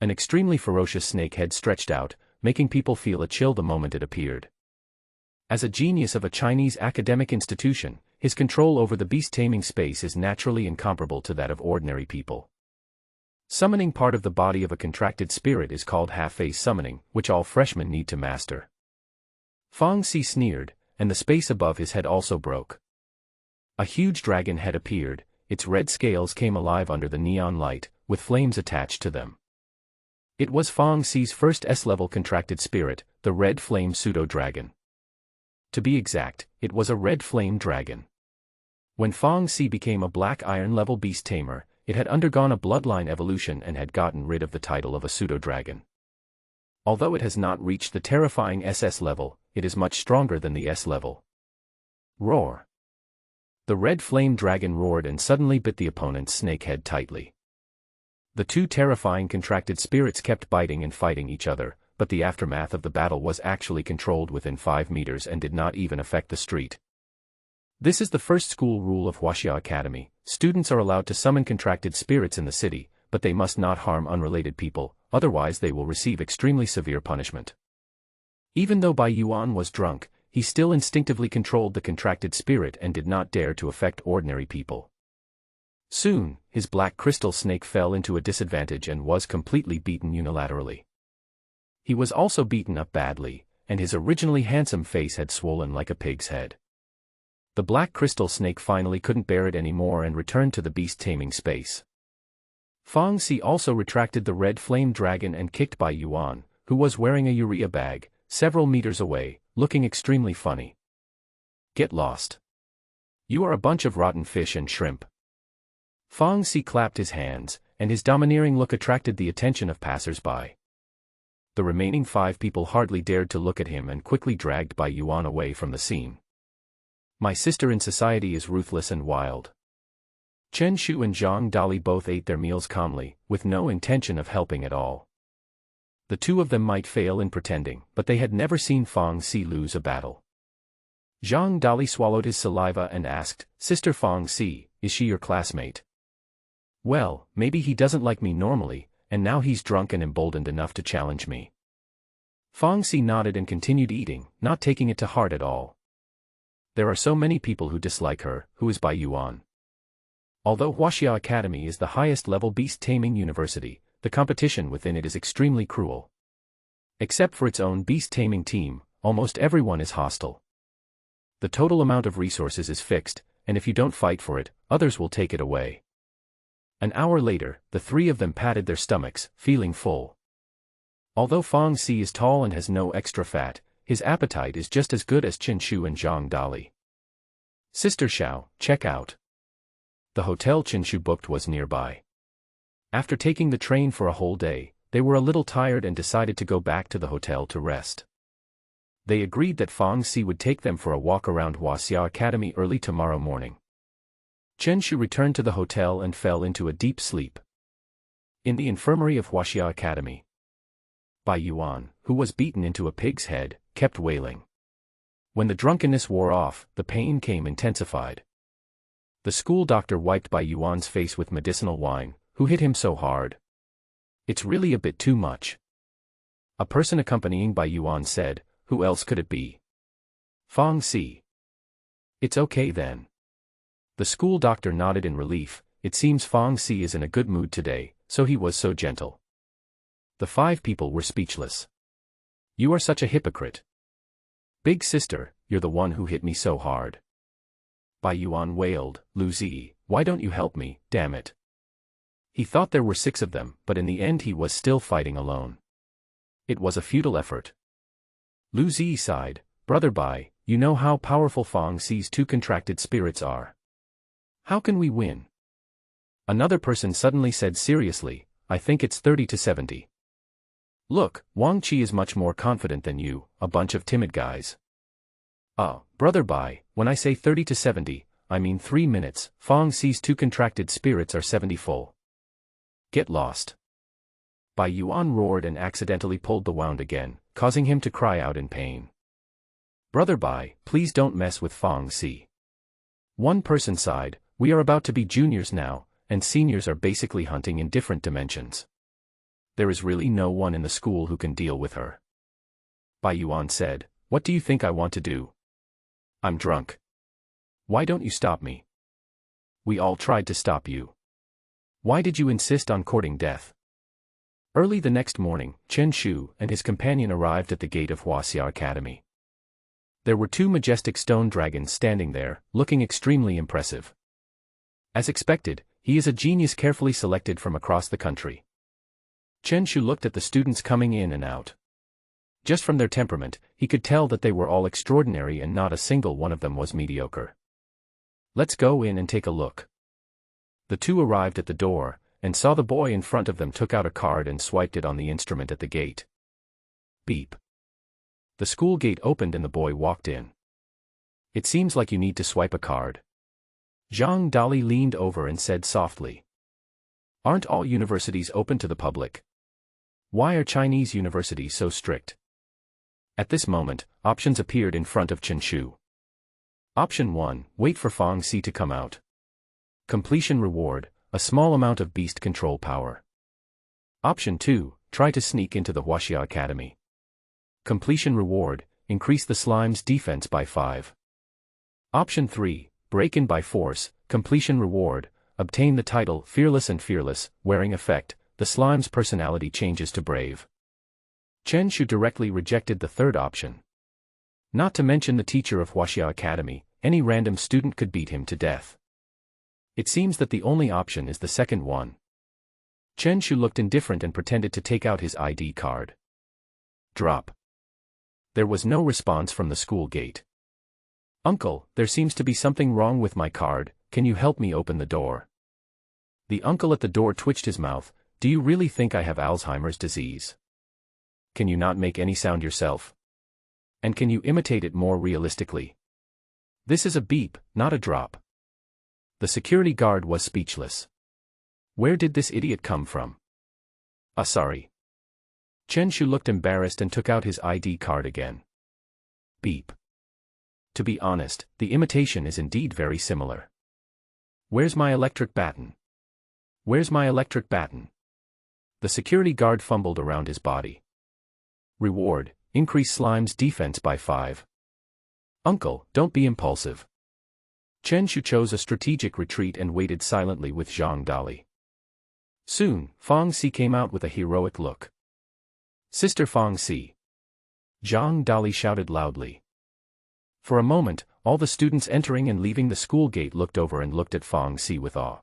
An extremely ferocious snake head stretched out, making people feel a chill the moment it appeared. As a genius of a Chinese academic institution, his control over the beast-taming space is naturally incomparable to that of ordinary people. Summoning part of the body of a contracted spirit is called half-phase summoning, which all freshmen need to master. Fang Si sneered, and the space above his head also broke. A huge dragon head appeared, its red scales came alive under the neon light, with flames attached to them. It was Fang Si's first S-level contracted spirit, the Red Flame Pseudo-Dragon. To be exact, it was a red flame dragon. When Fang Si became a black iron level beast tamer, it had undergone a bloodline evolution and had gotten rid of the title of a pseudo-dragon. Although it has not reached the terrifying SS level, it is much stronger than the S level. Roar. The red flame dragon roared and suddenly bit the opponent's snake head tightly. The 2 terrifying contracted spirits kept biting and fighting each other, but the aftermath of the battle was actually controlled within 5 meters and did not even affect the street. This is the first school rule of Huaxia Academy. Students are allowed to summon contracted spirits in the city, but they must not harm unrelated people, otherwise they will receive extremely severe punishment. Even though Bai Yuan was drunk, he still instinctively controlled the contracted spirit and did not dare to affect ordinary people. Soon, his black crystal snake fell into a disadvantage and was completely beaten unilaterally. He was also beaten up badly, and his originally handsome face had swollen like a pig's head. The black crystal snake finally couldn't bear it anymore and returned to the beast-taming space. Fang Si also retracted the red flame dragon and kicked Bai Yuan, who was wearing a urea bag, several meters away, looking extremely funny. "Get lost. You are a bunch of rotten fish and shrimp." Fong Si clapped his hands, and his domineering look attracted the attention of passers-by. The remaining 5 people hardly dared to look at him and quickly dragged Bai Yuan away from the scene. My sister in society is ruthless and wild. Chen Shu and Zhang Dali both ate their meals calmly, with no intention of helping at all. The two of them might fail in pretending, but they had never seen Fong Si lose a battle. Zhang Dali swallowed his saliva and asked, "Sister Fong Si, is she your classmate?" "Well, maybe he doesn't like me normally, and now he's drunk and emboldened enough to challenge me." Fong Si nodded and continued eating, not taking it to heart at all. There are so many people who dislike her. Who is Bai Yuan? Although Huaxia Academy is the highest-level beast-taming university, the competition within it is extremely cruel. Except for its own beast-taming team, almost everyone is hostile. The total amount of resources is fixed, and if you don't fight for it, others will take it away. An hour later, the 3 of them patted their stomachs, feeling full. Although Fong Si is tall and has no extra fat, his appetite is just as good as Chen Shu and Zhang Dali. "Sister Xiao, check out." The hotel Chen Shu booked was nearby. After taking the train for a whole day, they were a little tired and decided to go back to the hotel to rest. They agreed that Fong Si would take them for a walk around Huaxia Academy early tomorrow morning. Chen Shu returned to the hotel and fell into a deep sleep. In the infirmary of Huaxia Academy, Bai Yuan, who was beaten into a pig's head, kept wailing. When the drunkenness wore off, the pain came intensified. The school doctor wiped Bai Yuan's face with medicinal wine. "Who hit him so hard? It's really a bit too much." A person accompanying Bai Yuan said, "Who else could it be?" "Fong Si." "It's okay then." The school doctor nodded in relief. It seems Fong Si is in a good mood today, so he was so gentle. The 5 people were speechless. "You are such a hypocrite. Big sister, you're the one who hit me so hard." Bai Yuan wailed, "Lu Zi, why don't you help me, damn it." He thought there were 6 of them, but in the end he was still fighting alone. It was a futile effort. Lu Zi sighed, "Brother Bai, you know how powerful Fong Si's 2 contracted spirits are. How can we win?" Another person suddenly said seriously, "I think it's 30 to 70. Look, Wang Qi is much more confident than you, a bunch of timid guys." Brother Bai, when I say 30 to 70, I mean 3 minutes, Fong Si's 2 contracted spirits are 70 full. Get lost." Bai Yuan roared and accidentally pulled the wound again, causing him to cry out in pain. "Brother Bai, please don't mess with Fong Si." One person sighed, "We are about to be juniors now, and seniors are basically hunting in different dimensions. There is really no one in the school who can deal with her." Bai Yuan said, "What do you think I want to do? I'm drunk. Why don't you stop me? We all tried to stop you. Why did you insist on courting death?" Early the next morning, Chen Shu and his companion arrived at the gate of Huaxia Academy. There were 2 majestic stone dragons standing there, looking extremely impressive. As expected, he is a genius carefully selected from across the country. Chen Shu looked at the students coming in and out. Just from their temperament, he could tell that they were all extraordinary and not a single one of them was mediocre. "Let's go in and take a look." The 2 arrived at the door, and saw the boy in front of them took out a card and swiped it on the instrument at the gate. Beep. The school gate opened and the boy walked in. "It seems like you need to swipe a card." Zhang Dali leaned over and said softly, "Aren't all universities open to the public? Why are Chinese universities so strict?" At this moment, options appeared in front of Chen Shu. Option 1, wait for Fong Si to come out. Completion reward, a small amount of beast control power. Option 2, try to sneak into the Huaxia Academy. Completion reward, increase the slime's defense by 5. Option 3, break in by force, completion reward, obtain the title Fearless and Fearless, wearing effect, the slime's personality changes to brave. Chen Shu directly rejected the third option. Not to mention the teacher of Huaxia Academy, any random student could beat him to death. It seems that the only option is the second one. Chen Shu looked indifferent and pretended to take out his ID card. Drop. There was no response from the school gate. "Uncle, there seems to be something wrong with my card, can you help me open the door?" The uncle at the door twitched his mouth. Do you really think I have Alzheimer's disease? Can you not make any sound yourself? And can you imitate it more realistically? This is a beep, not a drop. The security guard was speechless. Where did this idiot come from? Sorry. Chen Shu looked embarrassed and took out his ID card again. Beep. To be honest, the imitation is indeed very similar. Where's my electric baton? Where's my electric baton? The security guard fumbled around his body. Reward, increase Slime's defense by 5. Uncle, don't be impulsive. Chen Shu chose a strategic retreat and waited silently with Zhang Dali. Soon, Fang Si came out with a heroic look. Sister Fang Si. Zhang Dali shouted loudly. For a moment, all the students entering and leaving the school gate looked over and looked at Fang Si with awe.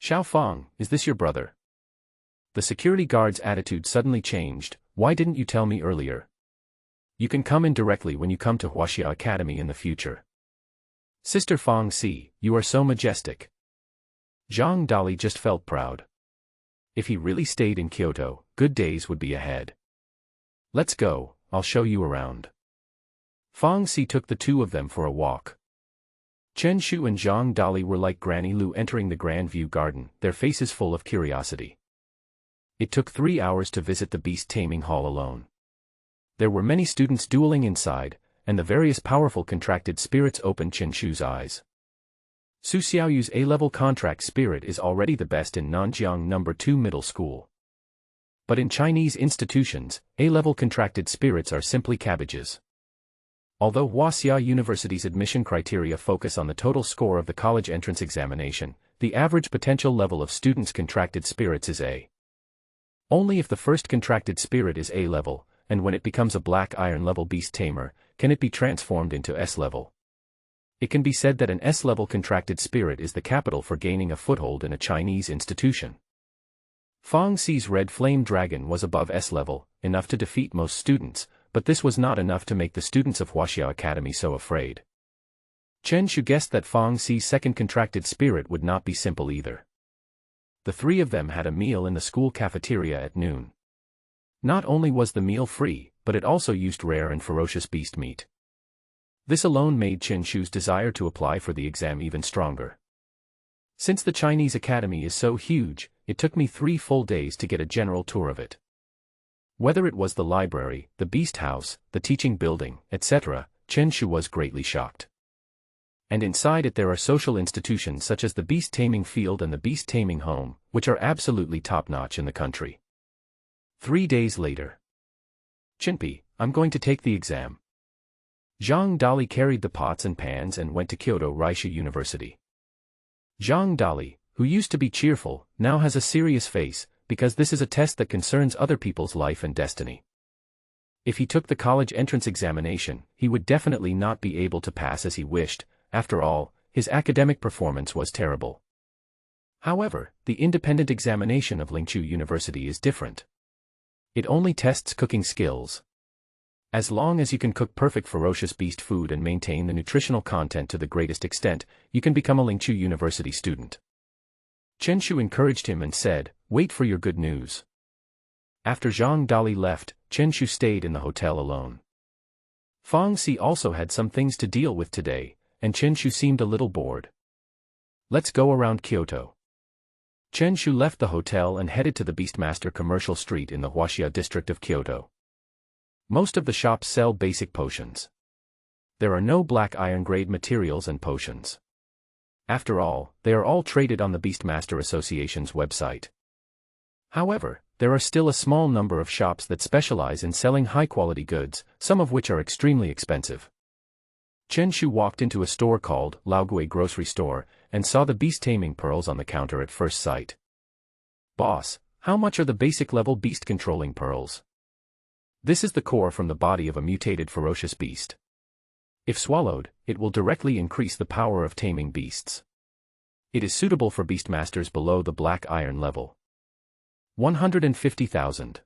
Xiao Fang, is this your brother? The security guard's attitude suddenly changed. Why didn't you tell me earlier? You can come in directly when you come to Huaxia Academy in the future. Sister Fang Si, you are so majestic. Zhang Dali just felt proud. If he really stayed in Kyoto, good days would be ahead. Let's go, I'll show you around. Fang Si took the two of them for a walk. Chen Shu and Zhang Dali were like Granny Lu entering the Grand View Garden, their faces full of curiosity. It took 3 hours to visit the Beast-taming hall alone. There were many students dueling inside, and the various powerful contracted spirits opened Chen Shu's eyes. Su Xiaoyu's A-level contract spirit is already the best in Nanjiang No. 2 middle school. But in Chinese institutions, A-level contracted spirits are simply cabbages. Although Huaxia University's admission criteria focus on the total score of the college entrance examination, the average potential level of students' contracted spirits is A. Only if the first contracted spirit is A-level, and when it becomes a black iron-level beast-tamer, can it be transformed into S-level. It can be said that an S-level contracted spirit is the capital for gaining a foothold in a Chinese institution. Fang Si's red flame dragon was above S-level, enough to defeat most students, but this was not enough to make the students of Huaxia Academy so afraid. Chen Shu guessed that Fang Si's second contracted spirit would not be simple either. The three of them had a meal in the school cafeteria at noon. Not only was the meal free, but it also used rare and ferocious beast meat. This alone made Chen Shu's desire to apply for the exam even stronger. Since the Chinese Academy is so huge, it took me 3 full days to get a general tour of it. Whether it was the library, the beast house, the teaching building, etc., Chen Shu was greatly shocked. And inside it there are social institutions such as the beast-taming field and the beast-taming home, which are absolutely top-notch in the country. 3 days later. Chinpi, I'm going to take the exam. Zhang Dali carried the pots and pans and went to Kyoto Raisha University. Zhang Dali, who used to be cheerful, now has a serious face, because this is a test that concerns other people's life and destiny. If he took the college entrance examination, he would definitely not be able to pass as he wished. After all, his academic performance was terrible. However, the independent examination of Lingqiu University is different. It only tests cooking skills. As long as you can cook perfect ferocious beast food and maintain the nutritional content to the greatest extent, you can become a Lingqiu University student. Chen Shu encouraged him and said, "Wait for your good news." After Zhang Dali left, Chen Shu stayed in the hotel alone. Fang Si also had some things to deal with today, and Chen Shu seemed a little bored. Let's go around Kyoto. Chen Shu left the hotel and headed to the Beastmaster Commercial Street in the Huaxia district of Kyoto. Most of the shops sell basic potions. There are no black iron grade materials and potions. After all, they are all traded on the Beastmaster Association's website. However, there are still a small number of shops that specialize in selling high-quality goods, some of which are extremely expensive. Chen Shu walked into a store called Laogui Grocery Store, and saw the beast-taming pearls on the counter at first sight. "Boss, how much are the basic-level beast-controlling pearls?" This is the core from the body of a mutated ferocious beast. If swallowed, it will directly increase the power of taming beasts. It is suitable for beastmasters below the black iron level. 150,000.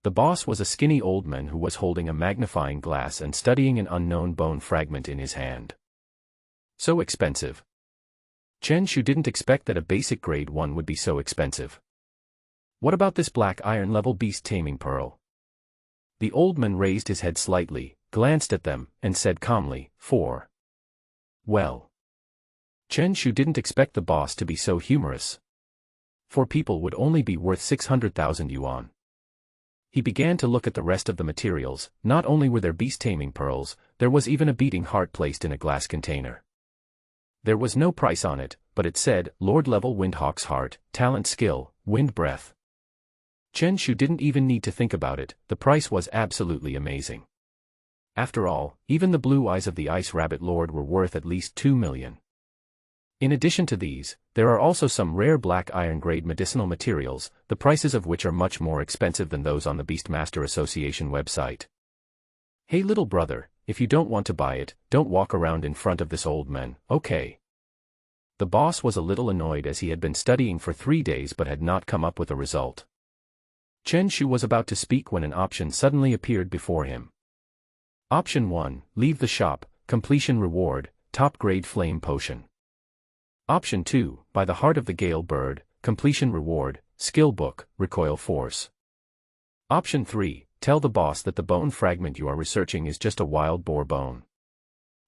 The boss was a skinny old man who was holding a magnifying glass and studying an unknown bone fragment in his hand. So expensive. Chen Shu didn't expect that a basic grade 1 would be so expensive. What about this black iron level beast-taming pearl? The old man raised his head slightly, glanced at them, and said calmly, 4. Well. Chen Shu didn't expect the boss to be so humorous. 4 people would only be worth 600,000 yuan. He began to look at the rest of the materials. Not only were there beast-taming pearls, there was even a beating heart placed in a glass container. There was no price on it, but it said, Lord-level Windhawk's heart, talent skill, wind breath. Chen Shu didn't even need to think about it, the price was absolutely amazing. After all, even the blue eyes of the Ice Rabbit Lord were worth at least 2 million. In addition to these, there are also some rare black iron-grade medicinal materials, the prices of which are much more expensive than those on the Beastmaster Association website. Hey little brother, if you don't want to buy it, don't walk around in front of this old man, okay? The boss was a little annoyed as he had been studying for 3 days but had not come up with a result. Chen Shu was about to speak when an option suddenly appeared before him. Option 1, leave the shop, completion reward, top-grade flame potion. Option 2, by the heart of the Gale bird, completion reward, skill book, recoil force. Option 3, tell the boss that the bone fragment you are researching is just a wild boar bone.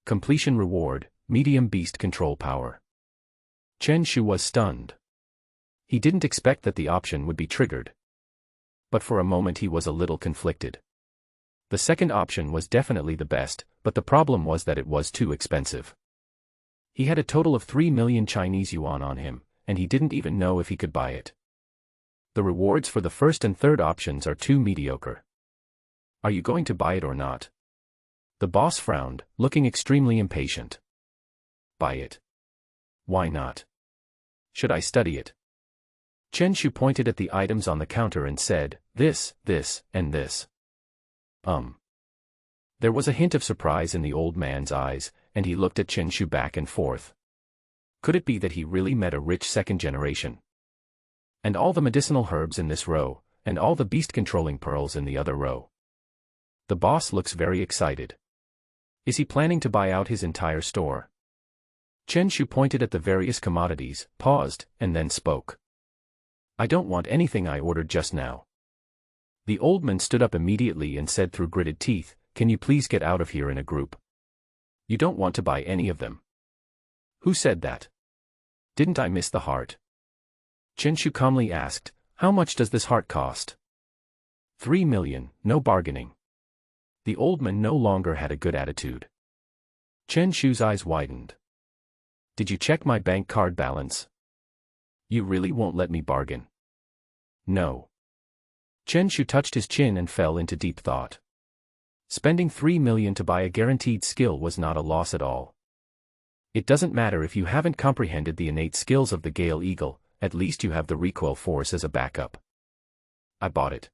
Completion reward, medium beast control power. Chen Shu was stunned. He didn't expect that the option would be triggered. But for a moment he was a little conflicted. The second option was definitely the best, but the problem was that it was too expensive. He had a total of 3 million Chinese yuan on him, and he didn't even know if he could buy it. The rewards for the first and third options are too mediocre. Are you going to buy it or not? The boss frowned, looking extremely impatient. Buy it. Why not? Should I study it? Chen Shu pointed at the items on the counter and said, this, and this. There was a hint of surprise in the old man's eyes, and he looked at Chen Shu back and forth. Could it be that he really met a rich second generation? And all the medicinal herbs in this row, and all the beast-controlling pearls in the other row. The boss looks very excited. Is he planning to buy out his entire store? Chen Shu pointed at the various commodities, paused, and then spoke. I don't want anything I ordered just now. The old man stood up immediately and said through gritted teeth, can you please get out of here in a group? You don't want to buy any of them. Who said that? Didn't I miss the heart? Chen Shu calmly asked, how much does this heart cost? 3 million, no bargaining. The old man no longer had a good attitude. Chen Shu's eyes widened. Did you check my bank card balance? You really won't let me bargain? No. Chen Shu touched his chin and fell into deep thought. Spending 3 million to buy a guaranteed skill was not a loss at all. It doesn't matter if you haven't comprehended the innate skills of the Gale Eagle, at least you have the recoil force as a backup. I bought it.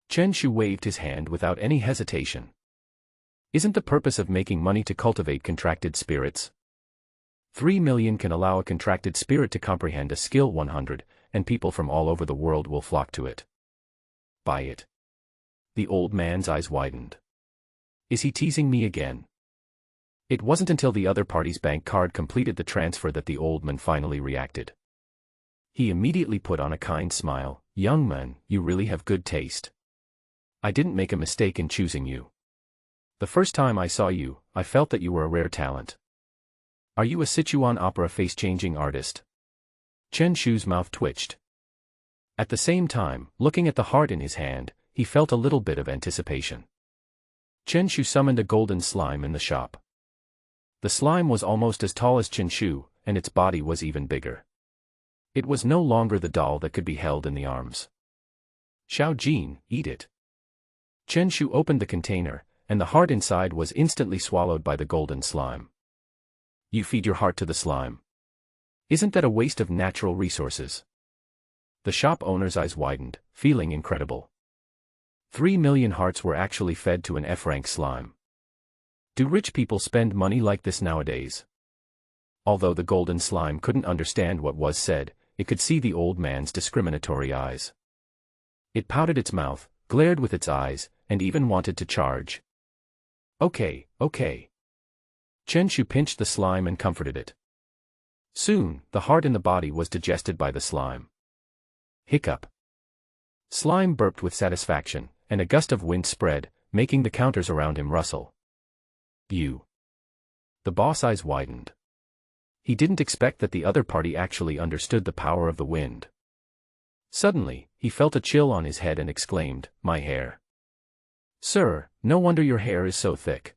Chen Shu waved his hand without any hesitation. Isn't the purpose of making money to cultivate contracted spirits? 3 million can allow a contracted spirit to comprehend a skill 100, and people from all over the world will flock to it. Buy it. The old man's eyes widened. Is he teasing me again? It wasn't until the other party's bank card completed the transfer that the old man finally reacted. He immediately put on a kind smile, young man, you really have good taste. I didn't make a mistake in choosing you. The first time I saw you, I felt that you were a rare talent. Are you a Sichuan opera face-changing artist? Chen Shu's mouth twitched. At the same time, looking at the heart in his hand, he felt a little bit of anticipation. Chen Shu summoned a golden slime in the shop. The slime was almost as tall as Chen Shu, and its body was even bigger. It was no longer the doll that could be held in the arms. Xiao Jin, eat it. Chen Shu opened the container, and the heart inside was instantly swallowed by the golden slime. You feed your heart to the slime. Isn't that a waste of natural resources? The shop owner's eyes widened, feeling incredible. 3 million hearts were actually fed to an F-rank slime. Do rich people spend money like this nowadays? Although the golden slime couldn't understand what was said, it could see the old man's discriminatory eyes. It pouted its mouth, glared with its eyes, and even wanted to charge. Okay. Chen Shu pinched the slime and comforted it. Soon, the heart in the body was digested by the slime. Hiccup. Slime burped with satisfaction, and a gust of wind spread, making the counters around him rustle. You. The boss' eyes widened. He didn't expect that the other party actually understood the power of the wind. Suddenly, he felt a chill on his head and exclaimed, "My hair. Sir, no wonder your hair is so thick."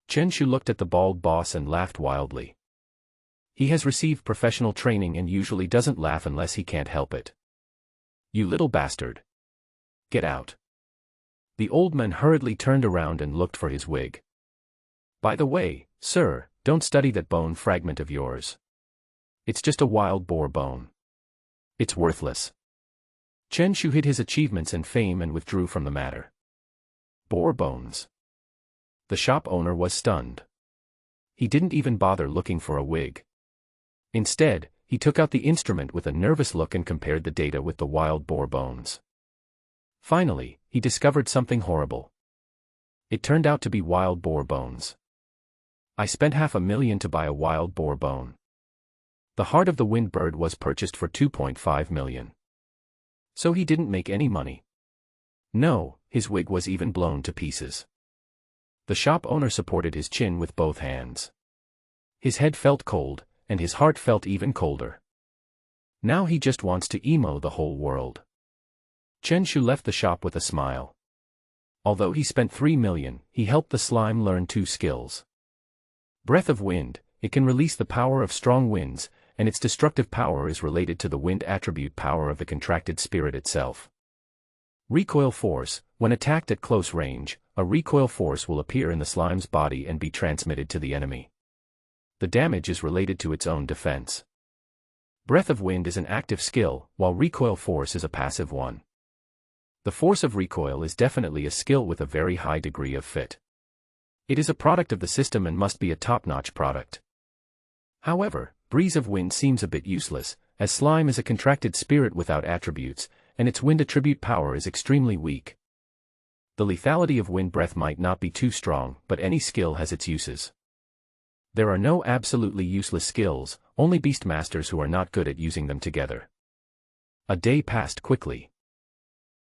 Chen Shu looked at the bald boss and laughed wildly. He has received professional training and usually doesn't laugh unless he can't help it. "You little bastard. Get out." The old man hurriedly turned around and looked for his wig. "By the way, sir, don't study that bone fragment of yours. It's just a wild boar bone. It's worthless." Chen Shu hid his achievements and fame and withdrew from the matter. Boar bones. The shop owner was stunned. He didn't even bother looking for a wig. Instead, he took out the instrument with a nervous look and compared the data with the wild boar bones. Finally, he discovered something horrible. It turned out to be wild boar bones. "I spent $500,000 to buy a wild boar bone. The heart of the wind bird was purchased for $2.5 million. So he didn't make any money. No, his wig was even blown to pieces." The shop owner supported his chin with both hands. His head felt cold, and his heart felt even colder. Now he just wants to emo the whole world. Chen Shu left the shop with a smile. Although he spent $3 million, he helped the slime learn 2 skills. Breath of wind, it can release the power of strong winds, and its destructive power is related to the wind attribute power of the contracted spirit itself. Recoil force, when attacked at close range, a recoil force will appear in the slime's body and be transmitted to the enemy. The damage is related to its own defense. Breath of wind is an active skill, while recoil force is a passive one. The force of recoil is definitely a skill with a very high degree of fit. It is a product of the system and must be a top-notch product. However, breeze of wind seems a bit useless, as slime is a contracted spirit without attributes, and its wind attribute power is extremely weak. The lethality of wind breath might not be too strong, but any skill has its uses. There are no absolutely useless skills, only beastmasters who are not good at using them together. A day passed quickly.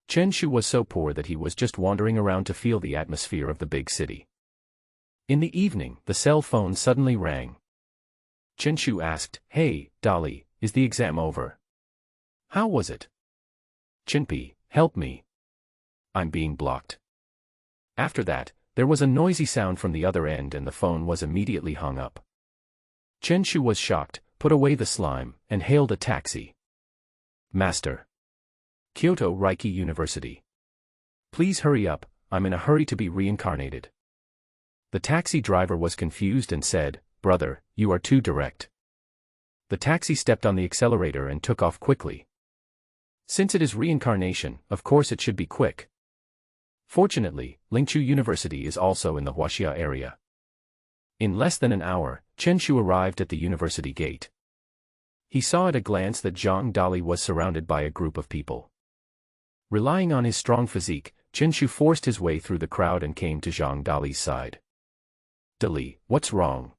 Chen Shu was so poor that he was just wandering around to feel the atmosphere of the big city. In the evening, the cell phone suddenly rang. Chen Shu asked, "Hey, Dolly, is the exam over? How was it?" "Chinpy, help me. I'm being blocked." After that, there was a noisy sound from the other end and the phone was immediately hung up. Chen Shu was shocked, put away the slime, and hailed a taxi. "Master. Kyoto Reiki University. Please hurry up, I'm in a hurry to be reincarnated." The taxi driver was confused and said, "Brother, you are too direct." The taxi stepped on the accelerator and took off quickly. Since it is reincarnation, of course it should be quick. Fortunately, Lingqiu University is also in the Huaxia area. In less than an hour, Chen Shu arrived at the university gate. He saw at a glance that Zhang Dali was surrounded by a group of people. Relying on his strong physique, Chen Shu forced his way through the crowd and came to Zhang Dali's side. "Dali, what's wrong?"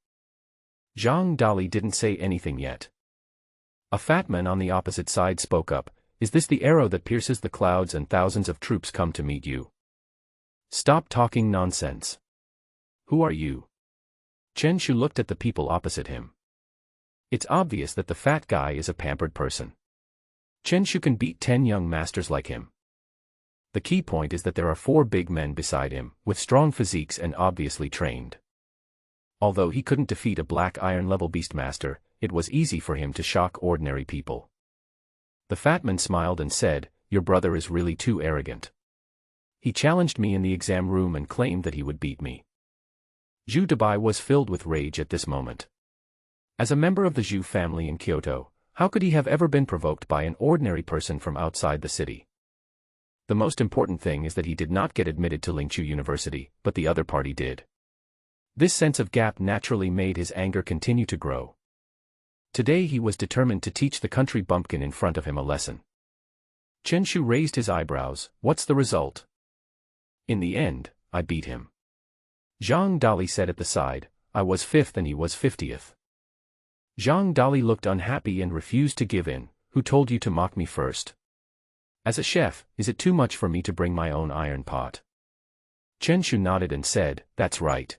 Zhang Dali didn't say anything yet. A fat man on the opposite side spoke up, "Is this the arrow that pierces the clouds and thousands of troops come to meet you? Stop talking nonsense. Who are you?" Chen Shu looked at the people opposite him. It's obvious that the fat guy is a pampered person. Chen Shu can beat 10 young masters like him. The key point is that there are 4 big men beside him, with strong physiques and obviously trained. Although he couldn't defeat a black iron-level beastmaster, it was easy for him to shock ordinary people. The fat man smiled and said, "Your brother is really too arrogant. He challenged me in the exam room and claimed that he would beat me." Zhu Dabai was filled with rage at this moment. As a member of the Zhu family in Kyoto, how could he have ever been provoked by an ordinary person from outside the city? The most important thing is that he did not get admitted to Lingqiu University, but the other party did. This sense of gap naturally made his anger continue to grow. Today he was determined to teach the country bumpkin in front of him a lesson. Chen Shu raised his eyebrows. "What's the result?" "In the end, I beat him." Zhang Dali said at the side, "I was 5th and he was 50th. Zhang Dali looked unhappy and refused to give in. Who told you to mock me first? As a chef, is it too much for me to bring my own iron pot? Chen Shu nodded and said, that's right.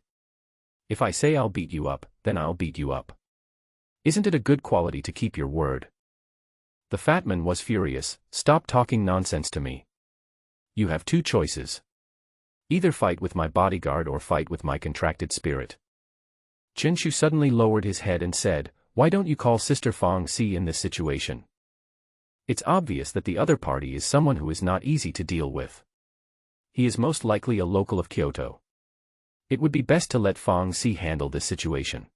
If I say I'll beat you up, then I'll beat you up. Isn't it a good quality to keep your word? The fat man was furious. Stop talking nonsense to me. You have two choices. Either fight with my bodyguard or fight with my contracted spirit. Chen Shu suddenly lowered his head and said, why don't you call Sister Fong Si in this situation? It's obvious that the other party is someone who is not easy to deal with. He is most likely a local of Kyoto. It would be best to let Fong Si handle this situation.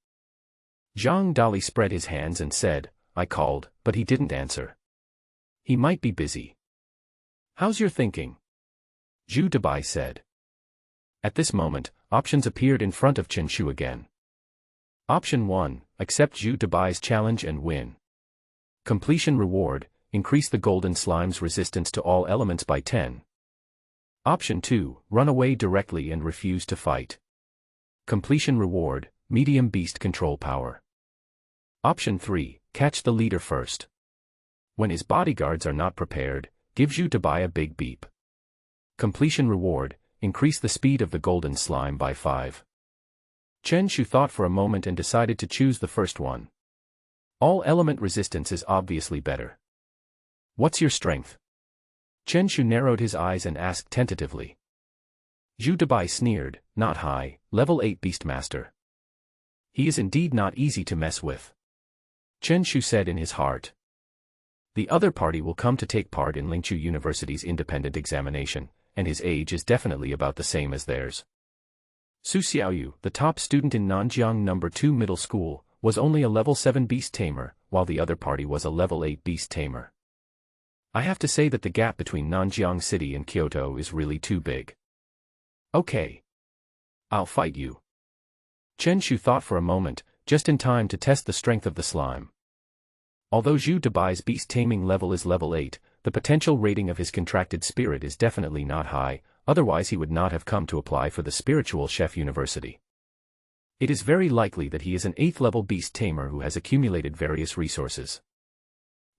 Zhang Dali spread his hands and said, I called, but he didn't answer. He might be busy. How's your thinking? Zhu Debai said. At this moment, options appeared in front of Chen Shu again. Option 1, accept Zhu Debai's challenge and win. Completion reward, increase the golden slime's resistance to all elements by 10. Option 2, run away directly and refuse to fight. Completion reward, medium beast control power. Option 3, catch the leader first. When his bodyguards are not prepared, give Zhu Debai a big beep. Completion reward, increase the speed of the golden slime by 5. Chen Shu thought for a moment and decided to choose the first one. All element resistance is obviously better. What's your strength? Chen Shu narrowed his eyes and asked tentatively. Zhu Debai sneered, not high, level 8 Beastmaster. He is indeed not easy to mess with. Chen Shu said in his heart. The other party will come to take part in Lingqiu University's independent examination, and his age is definitely about the same as theirs. Su Xiaoyu, the top student in Nanjiang No. 2 Middle School, was only a level 7 beast tamer, while the other party was a level 8 beast tamer. I have to say that the gap between Nanjiang City and Kyoto is really too big. Okay. I'll fight you. Chen Shu thought for a moment, just in time to test the strength of the slime. Although Zhu Debai's beast taming level is level 8, the potential rating of his contracted spirit is definitely not high, otherwise he would not have come to apply for the Spiritual Chef University. It is very likely that he is an 8th level beast tamer who has accumulated various resources.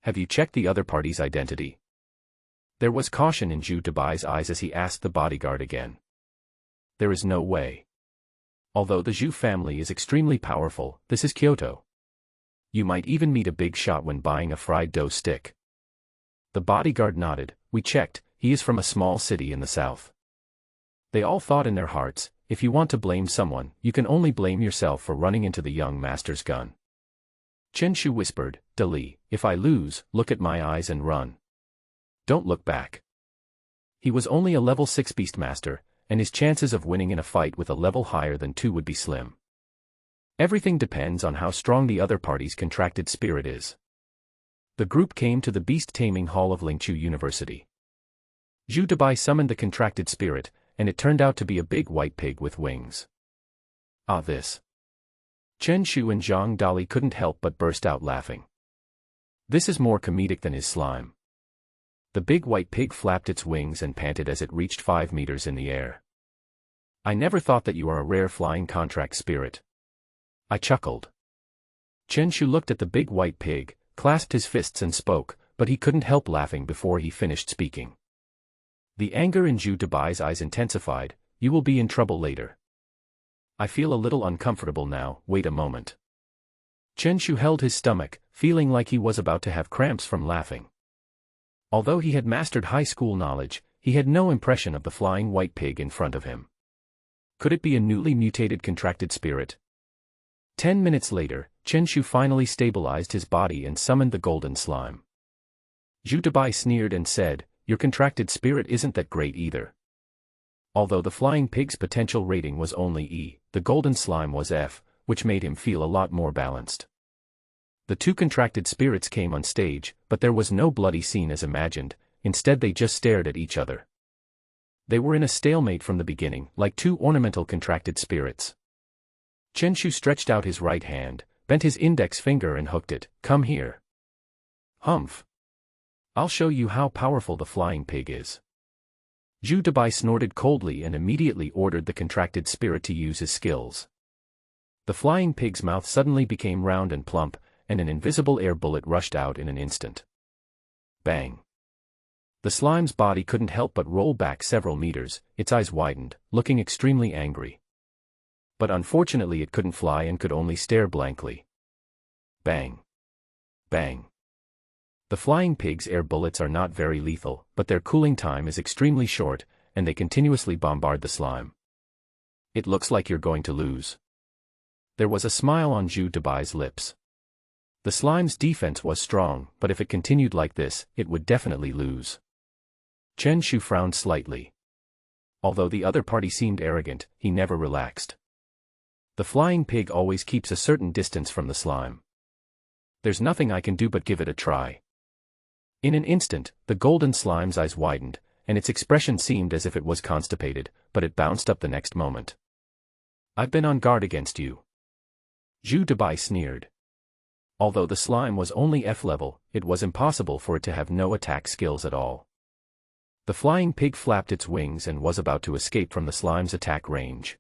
Have you checked the other party's identity? There was caution in Zhu Debai's eyes as he asked the bodyguard again. There is no way. Although the Zhu family is extremely powerful, this is Kyoto. You might even meet a big shot when buying a fried dough stick. The bodyguard nodded. We checked, he is from a small city in the south. They all thought in their hearts, if you want to blame someone, you can only blame yourself for running into the young master's gun. Chen Shu whispered, Dali, if I lose, look at my eyes and run. Don't look back. He was only a level 6 Beastmaster, and his chances of winning in a fight with a level higher than 2 would be slim. Everything depends on how strong the other party's contracted spirit is. The group came to the Beast-taming hall of Lingqiu University. Zhu Debai summoned the contracted spirit, and it turned out to be a big white pig with wings. Ah, this. Chen Shu and Zhang Dali couldn't help but burst out laughing. This is more comedic than his slime. The big white pig flapped its wings and panted as it reached 5 meters in the air. I never thought that you are a rare flying contract spirit. I chuckled. Chen Shu looked at the big white pig, clasped his fists and spoke, but he couldn't help laughing before he finished speaking. The anger in Zhu Debai's eyes intensified. You will be in trouble later. I feel a little uncomfortable now, wait a moment. Chen Shu held his stomach, feeling like he was about to have cramps from laughing. Although he had mastered high school knowledge, he had no impression of the flying white pig in front of him. Could it be a newly mutated contracted spirit? 10 minutes later, Chen Shu finally stabilized his body and summoned the golden slime. Zhu Debai sneered and said, your contracted spirit isn't that great either. Although the flying pig's potential rating was only E, the golden slime was F, which made him feel a lot more balanced. The two contracted spirits came on stage, but there was no bloody scene as imagined, instead they just stared at each other. They were in a stalemate from the beginning, like two ornamental contracted spirits. Chen Shu stretched out his right hand, bent his index finger and hooked it. Come here. Humph. I'll show you how powerful the flying pig is. Zhu Debai snorted coldly and immediately ordered the contracted spirit to use his skills. The flying pig's mouth suddenly became round and plump, and an invisible air bullet rushed out in an instant. Bang! The slime's body couldn't help but roll back several meters, its eyes widened, looking extremely angry. But unfortunately it couldn't fly and could only stare blankly. Bang! Bang! The flying pig's air bullets are not very lethal, but their cooling time is extremely short, and they continuously bombard the slime. It looks like you're going to lose. There was a smile on Zhu Debai's lips. The slime's defense was strong, but if it continued like this, it would definitely lose. Chen Shu frowned slightly. Although the other party seemed arrogant, he never relaxed. The flying pig always keeps a certain distance from the slime. There's nothing I can do but give it a try. In an instant, the golden slime's eyes widened, and its expression seemed as if it was constipated, but it bounced up the next moment. I've been on guard against you. Zhu Debai sneered. Although the slime was only F level, it was impossible for it to have no attack skills at all. The flying pig flapped its wings and was about to escape from the slime's attack range.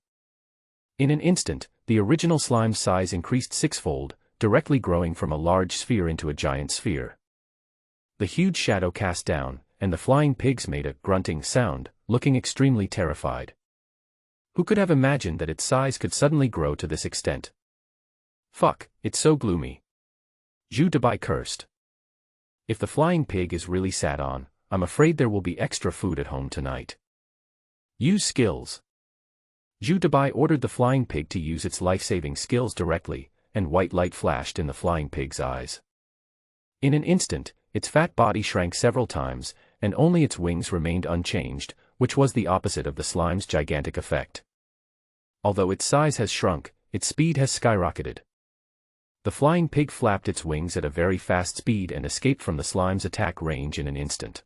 In an instant, the original slime's size increased sixfold, directly growing from a large sphere into a giant sphere. The huge shadow cast down, and the flying pigs made a grunting sound, looking extremely terrified. Who could have imagined that its size could suddenly grow to this extent? Fuck, it's so gloomy. Zhu Debai cursed. If the flying pig is really sat on, I'm afraid there will be extra food at home tonight. Use skills. Zhu Debai ordered the flying pig to use its life-saving skills directly, and white light flashed in the flying pig's eyes. In an instant, its fat body shrank several times, and only its wings remained unchanged, which was the opposite of the slime's gigantic effect. Although its size has shrunk, its speed has skyrocketed. The flying pig flapped its wings at a very fast speed and escaped from the slime's attack range in an instant.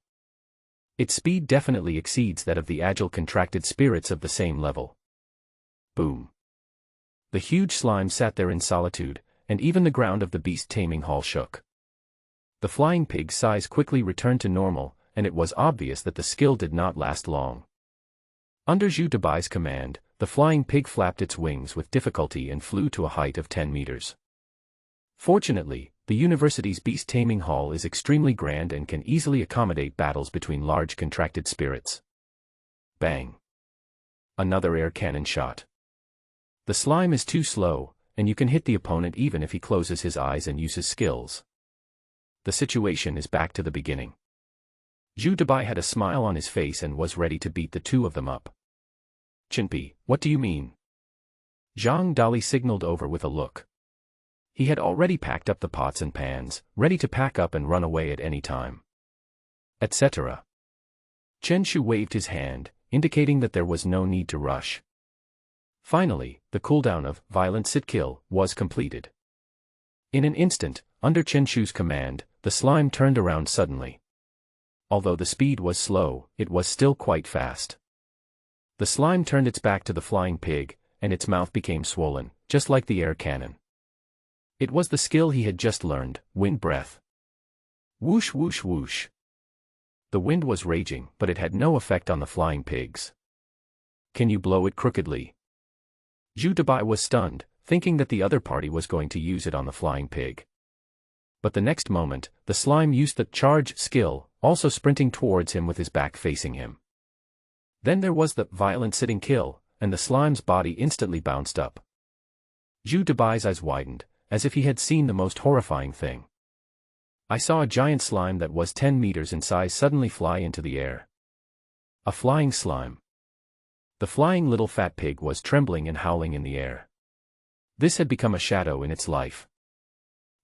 Its speed definitely exceeds that of the agile contracted spirits of the same level. Boom. The huge slime sat there in solitude, and even the ground of the beast-taming hall shook. The flying pig's size quickly returned to normal, and it was obvious that the skill did not last long. Under Zhu Debai's command, the flying pig flapped its wings with difficulty and flew to a height of 10 meters. Fortunately, the university's beast-taming hall is extremely grand and can easily accommodate battles between large contracted spirits. Bang! Another air cannon shot. The slime is too slow, and you can hit the opponent even if he closes his eyes and uses skills. The situation is back to the beginning. Zhu Debai had a smile on his face and was ready to beat the two of them up. Chinpi, what do you mean? Zhang Dali signaled over with a look. He had already packed up the pots and pans, ready to pack up and run away at any time. Etc. Chen Shu waved his hand, indicating that there was no need to rush. Finally, the cooldown of Violent Sit-Kill was completed. In an instant, under Chen Shu's command, the slime turned around suddenly. Although the speed was slow, it was still quite fast. The slime turned its back to the flying pig, and its mouth became swollen, just like the air cannon. It was the skill he had just learned, wind breath. Whoosh whoosh whoosh. The wind was raging, but it had no effect on the flying pigs. Can you blow it crookedly? Zhu Debai was stunned, thinking that the other party was going to use it on the flying pig. But the next moment, the slime used the charge skill, also sprinting towards him with his back facing him. Then there was the violent sitting kill, and the slime's body instantly bounced up. Zhu Debai's eyes widened, as if he had seen the most horrifying thing. I saw a giant slime that was 10 meters in size suddenly fly into the air. A flying slime. The flying little fat pig was trembling and howling in the air. This had become a shadow in its life.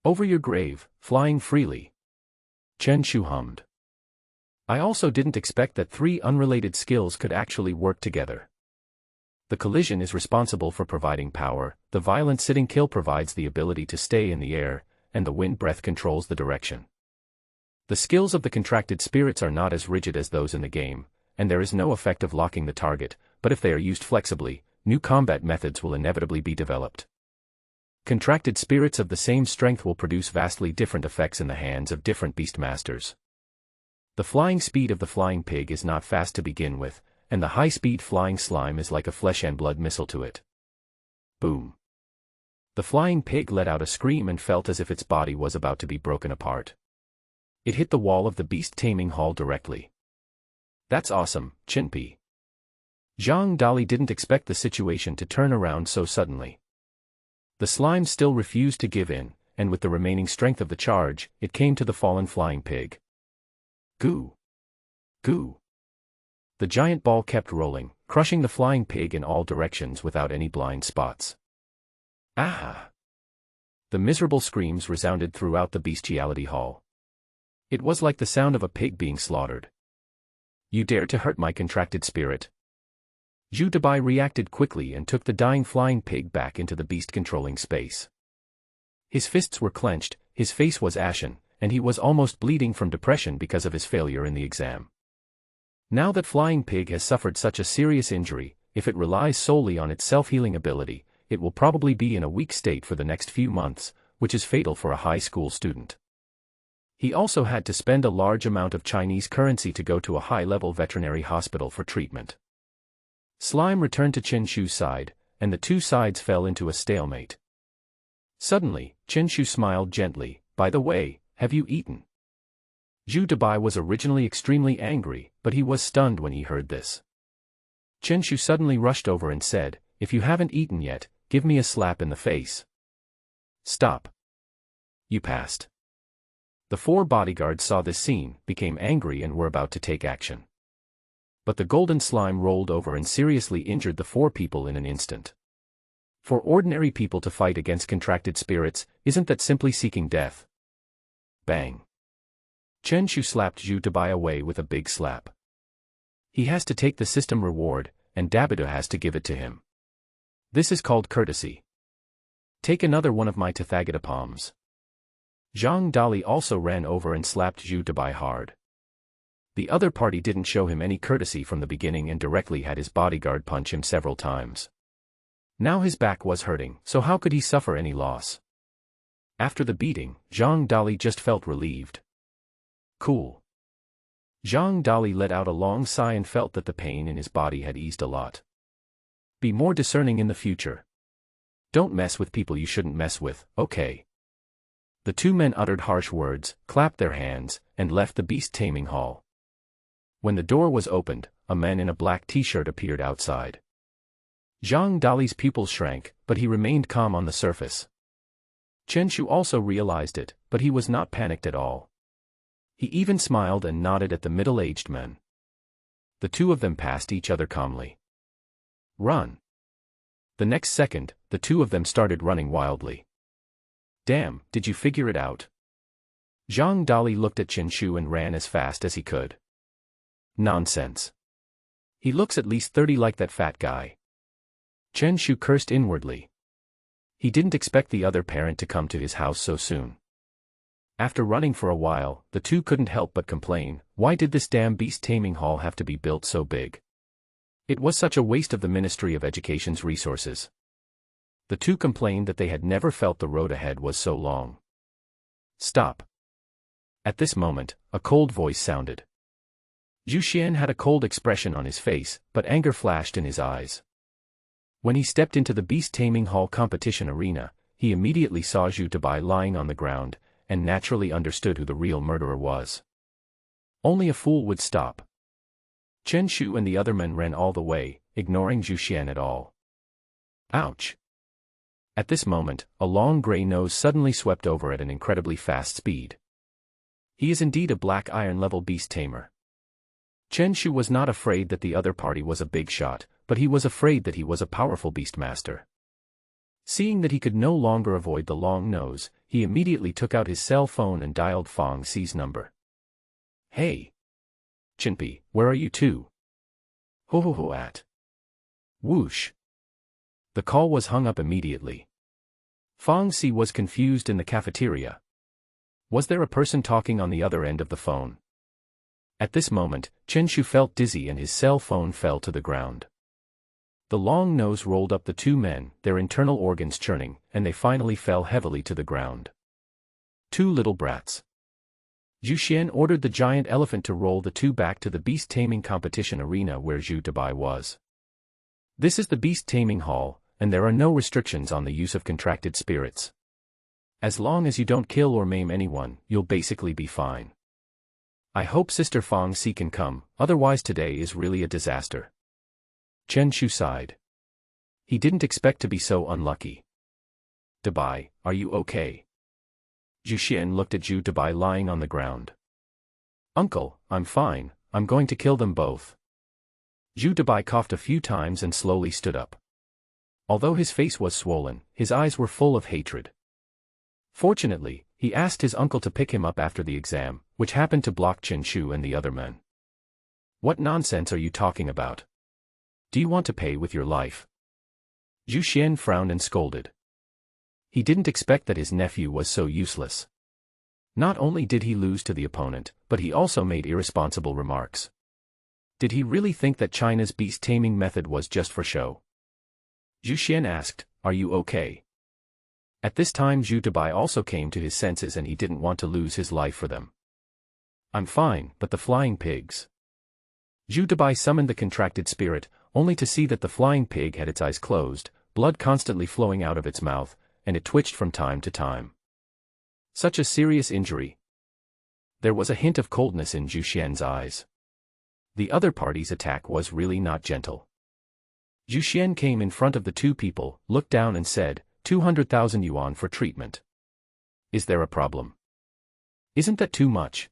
Over your grave, flying freely. Chen Shu hummed. I also didn't expect that 3 unrelated skills could actually work together. The collision is responsible for providing power, the violent sitting kill provides the ability to stay in the air, and the wind breath controls the direction. The skills of the contracted spirits are not as rigid as those in the game, and there is no effect of locking the target, but if they are used flexibly, new combat methods will inevitably be developed. Contracted spirits of the same strength will produce vastly different effects in the hands of different beastmasters. The flying speed of the flying pig is not fast to begin with, and the high-speed flying slime is like a flesh and blood missile to it. Boom. The flying pig let out a scream and felt as if its body was about to be broken apart. It hit the wall of the beast-taming hall directly. That's awesome, Chinpy. Zhang Dali didn't expect the situation to turn around so suddenly. The slime still refused to give in, and with the remaining strength of the charge, it came to the fallen flying pig. Goo! Goo! The giant ball kept rolling, crushing the flying pig in all directions without any blind spots. Ah! The miserable screams resounded throughout the bestiality hall. It was like the sound of a pig being slaughtered. You dare to hurt my contracted spirit? Zhu Debai reacted quickly and took the dying flying pig back into the beast-controlling space. His fists were clenched, his face was ashen, and he was almost bleeding from depression because of his failure in the exam. Now that flying pig has suffered such a serious injury, if it relies solely on its self-healing ability, it will probably be in a weak state for the next few months, which is fatal for a high school student. He also had to spend a large amount of Chinese currency to go to a high-level veterinary hospital for treatment. Slime returned to Chen Shu's side, and the two sides fell into a stalemate. Suddenly, Chen Shu smiled gently. By the way, have you eaten? Zhu Debai was originally extremely angry, but he was stunned when he heard this. Chen Shu suddenly rushed over and said, if you haven't eaten yet, give me a slap in the face. Stop. You passed. The 4 bodyguards saw this scene, became angry and were about to take action. But the golden slime rolled over and seriously injured the 4 people in an instant. For ordinary people to fight against contracted spirits, isn't that simply seeking death? Bang. Chen Shu slapped Zhu Debai away with a big slap. He has to take the system reward, and Dabido has to give it to him. This is called courtesy. Take another one of my Tathagata palms. Zhang Dali also ran over and slapped Zhu Debai hard. The other party didn't show him any courtesy from the beginning and directly had his bodyguard punch him several times. Now his back was hurting, so how could he suffer any loss? After the beating, Zhang Dali just felt relieved. Cool. Zhang Dali let out a long sigh and felt that the pain in his body had eased a lot. Be more discerning in the future. Don't mess with people you shouldn't mess with, okay? The 2 men uttered harsh words, clapped their hands, and left the beast-taming hall. When the door was opened, a man in a black t-shirt appeared outside. Zhang Dali's pupils shrank, but he remained calm on the surface. Chen Shu also realized it, but he was not panicked at all. He even smiled and nodded at the middle-aged men. The 2 of them passed each other calmly. Run. The next second, the 2 of them started running wildly. Damn, did you figure it out? Zhang Dali looked at Chen Shu and ran as fast as he could. Nonsense. He looks at least 30 like that fat guy. Chen Shu cursed inwardly. He didn't expect the other parent to come to his house so soon. After running for a while, the 2 couldn't help but complain, why did this damn beast-taming hall have to be built so big? It was such a waste of the Ministry of Education's resources. The 2 complained that they had never felt the road ahead was so long. Stop. At this moment, a cold voice sounded. Zhu Xian had a cold expression on his face, but anger flashed in his eyes. When he stepped into the beast-taming hall competition arena, he immediately saw Zhu Debai lying on the ground, and naturally understood who the real murderer was. Only a fool would stop. Chen Shu and the other men ran all the way, ignoring Zhu Xian at all. Ouch! At this moment, a long gray nose suddenly swept over at an incredibly fast speed. He is indeed a black iron-level beast-tamer. Chen Shu was not afraid that the other party was a big shot, but he was afraid that he was a powerful beastmaster. Seeing that he could no longer avoid the long nose, he immediately took out his cell phone and dialed Fong Xi's number. Hey! Chinpy, where are you two? Ho ho ho at. Whoosh! The call was hung up immediately. Fong Xi was confused in the cafeteria. Was there a person talking on the other end of the phone? At this moment, Chen Shu felt dizzy and his cell phone fell to the ground. The long nose rolled up the 2 men, their internal organs churning, and they finally fell heavily to the ground. 2 little brats. Zhu Xian ordered the giant elephant to roll the 2 back to the beast-taming competition arena where Zhu Debai was. This is the beast-taming hall, and there are no restrictions on the use of contracted spirits. As long as you don't kill or maim anyone, you'll basically be fine. I hope Sister Fang Si can come, otherwise today is really a disaster. Chen Shu sighed. He didn't expect to be so unlucky. Dabai, are you okay? Zhu Xian looked at Zhu Dabai lying on the ground. Uncle, I'm fine, I'm going to kill them both. Zhu Dabai coughed a few times and slowly stood up. Although his face was swollen, his eyes were full of hatred. Fortunately, he asked his uncle to pick him up after the exam, which happened to block Chen Shu and the other men. What nonsense are you talking about? Do you want to pay with your life? Zhu Xian frowned and scolded. He didn't expect that his nephew was so useless. Not only did he lose to the opponent, but he also made irresponsible remarks. Did he really think that China's beast-taming method was just for show? Zhu Xian asked, are you okay? At this time Zhu Dabai also came to his senses and he didn't want to lose his life for them. I'm fine, but the flying pigs. Zhu Dabai summoned the contracted spirit, only to see that the flying pig had its eyes closed, blood constantly flowing out of its mouth, and it twitched from time to time. Such a serious injury. There was a hint of coldness in Zhu Xian's eyes. The other party's attack was really not gentle. Zhu Xian came in front of the two people, looked down and said, 200,000 yuan for treatment. Is there a problem? Isn't that too much?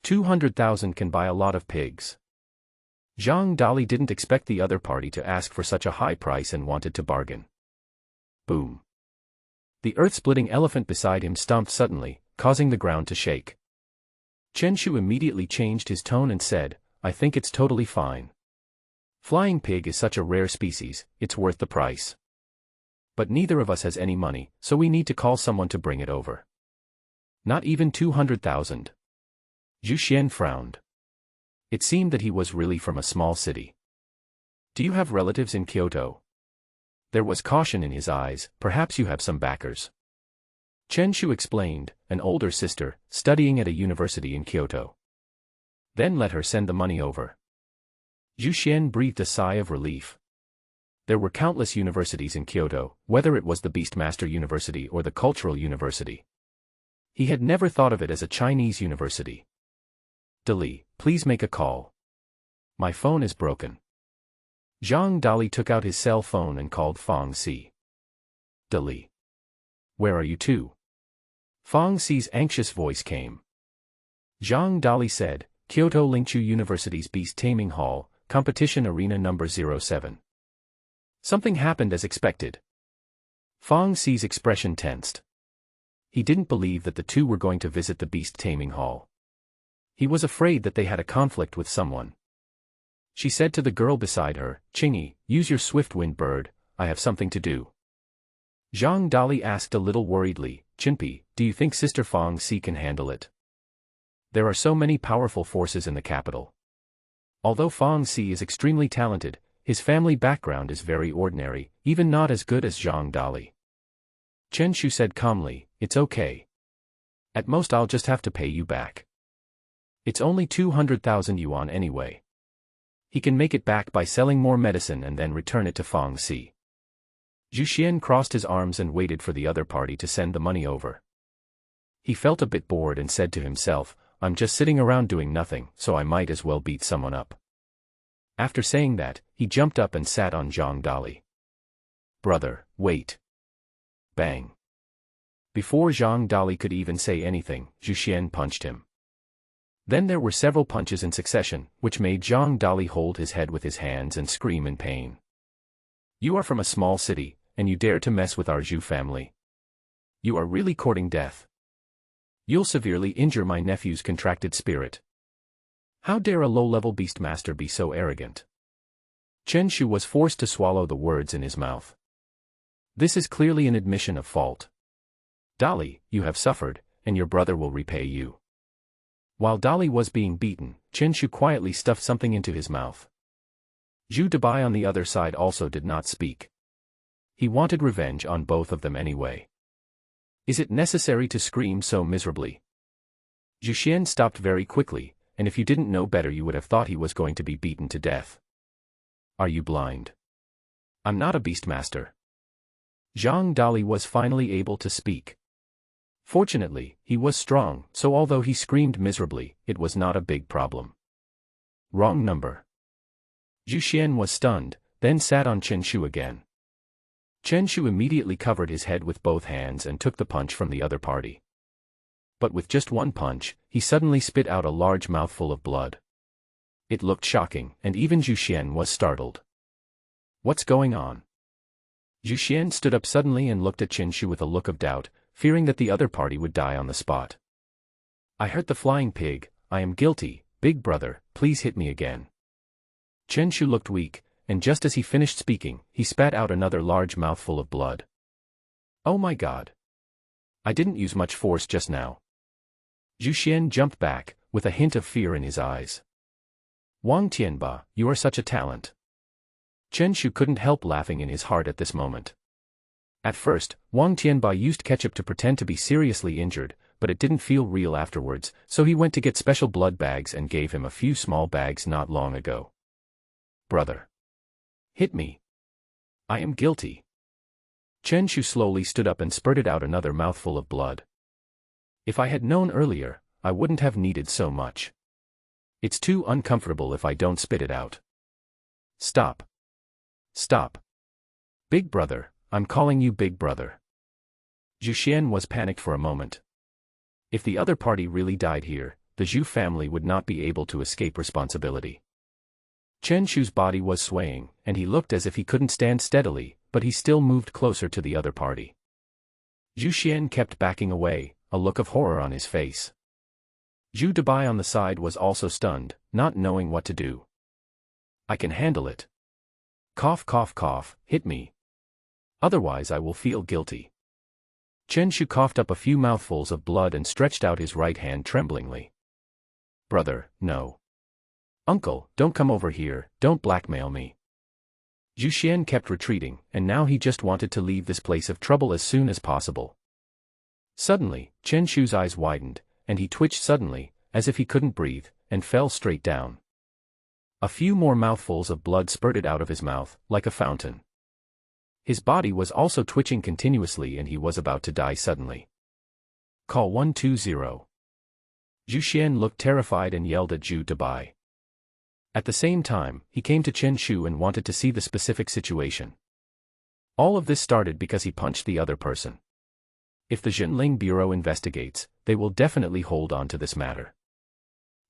200,000 can buy a lot of pigs. Zhang Dali didn't expect the other party to ask for such a high price and wanted to bargain. Boom. The earth-splitting elephant beside him stomped suddenly, causing the ground to shake. Chen Shu immediately changed his tone and said, I think it's totally fine. Flying pig is such a rare species, it's worth the price. But neither of us has any money, so we need to call someone to bring it over. Not even 200,000. Zhu Xian frowned. It seemed that he was really from a small city. Do you have relatives in Kyoto? There was caution in his eyes, perhaps you have some backers. Chen Shu explained, an older sister, studying at a university in Kyoto. Then let her send the money over. Zhu Xian breathed a sigh of relief. There were countless universities in Kyoto, whether it was the Beastmaster University or the Cultural University. He had never thought of it as a Chinese university. Dali, please make a call. My phone is broken. Zhang Dali took out his cell phone and called Fang Si. Dali. Where are you two? Fang Si's anxious voice came. Zhang Dali said, Kyoto Lingchu University's Beast-taming Hall, Competition Arena number 07. Something happened as expected. Fang Si's expression tensed. He didn't believe that the two were going to visit the Beast-taming Hall. He was afraid that they had a conflict with someone. She said to the girl beside her, Chingy, use your swift-winged bird, I have something to do. Zhang Dali asked a little worriedly, Chinpi, do you think Sister Fang Si can handle it? There are so many powerful forces in the capital. Although Fang Si is extremely talented, his family background is very ordinary, even not as good as Zhang Dali. Chen Shu said calmly, it's okay. At most I'll just have to pay you back. It's only 200,000 yuan anyway. He can make it back by selling more medicine and then return it to Fang Si. Zhu Xian crossed his arms and waited for the other party to send the money over. He felt a bit bored and said to himself, I'm just sitting around doing nothing, so I might as well beat someone up. After saying that, he jumped up and sat on Zhang Dali. Brother, wait. Bang. Before Zhang Dali could even say anything, Zhu Xian punched him. Then there were several punches in succession, which made Zhang Dali hold his head with his hands and scream in pain. You are from a small city, and you dare to mess with our Zhu family. You are really courting death. You'll severely injure my nephew's contracted spirit. How dare a low-level beastmaster be so arrogant? Chen Shu was forced to swallow the words in his mouth. This is clearly an admission of fault. Dali, you have suffered, and your brother will repay you. While Dali was being beaten, Chen Shu quietly stuffed something into his mouth. Zhu Dabai on the other side also did not speak. He wanted revenge on both of them anyway. Is it necessary to scream so miserably? Zhu Xian stopped very quickly, and if you didn't know better you would have thought he was going to be beaten to death. Are you blind? I'm not a beastmaster. Zhang Dali was finally able to speak. Fortunately, he was strong, so although he screamed miserably, it was not a big problem. Wrong number. Zhu Xian was stunned, then sat on Chen Shu again. Chen Shu immediately covered his head with both hands and took the punch from the other party. But with just one punch, he suddenly spit out a large mouthful of blood. It looked shocking, and even Zhu Xian was startled. What's going on? Zhu Xian stood up suddenly and looked at Chen Shu with a look of doubt, fearing that the other party would die on the spot. I hurt the flying pig, I am guilty, big brother, please hit me again. Chen Shu looked weak, and just as he finished speaking, he spat out another large mouthful of blood. Oh my god. I didn't use much force just now. Zhu Xian jumped back, with a hint of fear in his eyes. Wang Tianba, you are such a talent. Chen Shu couldn't help laughing in his heart at this moment. At first, Wang Tianba used ketchup to pretend to be seriously injured, but it didn't feel real afterwards, so he went to get special blood bags and gave him a few small bags not long ago. Brother. Hit me. I am guilty. Chen Shu slowly stood up and spurted out another mouthful of blood. If I had known earlier, I wouldn't have needed so much. It's too uncomfortable if I don't spit it out. Stop. Stop. Big brother, I'm calling you big brother. Zhu Xian was panicked for a moment. If the other party really died here, the Zhu family would not be able to escape responsibility. Chen Shu's body was swaying, and he looked as if he couldn't stand steadily, but he still moved closer to the other party. Zhu Xian kept backing away, a look of horror on his face. Zhu Dabai on the side was also stunned, not knowing what to do. I can handle it. Cough cough cough, hit me. Otherwise I will feel guilty. Chen Shu coughed up a few mouthfuls of blood and stretched out his right hand tremblingly. Brother, no. Uncle, don't come over here, don't blackmail me. Zhu Xian kept retreating, and now he just wanted to leave this place of trouble as soon as possible. Suddenly, Chen Shu's eyes widened, and he twitched suddenly, as if he couldn't breathe, and fell straight down. A few more mouthfuls of blood spurted out of his mouth, like a fountain. His body was also twitching continuously and he was about to die suddenly. Call 120. Zhu Xian looked terrified and yelled at Zhu Dabai. At the same time, he came to Chen Shu and wanted to see the specific situation. All of this started because he punched the other person. If the Zhenling Bureau investigates, they will definitely hold on to this matter.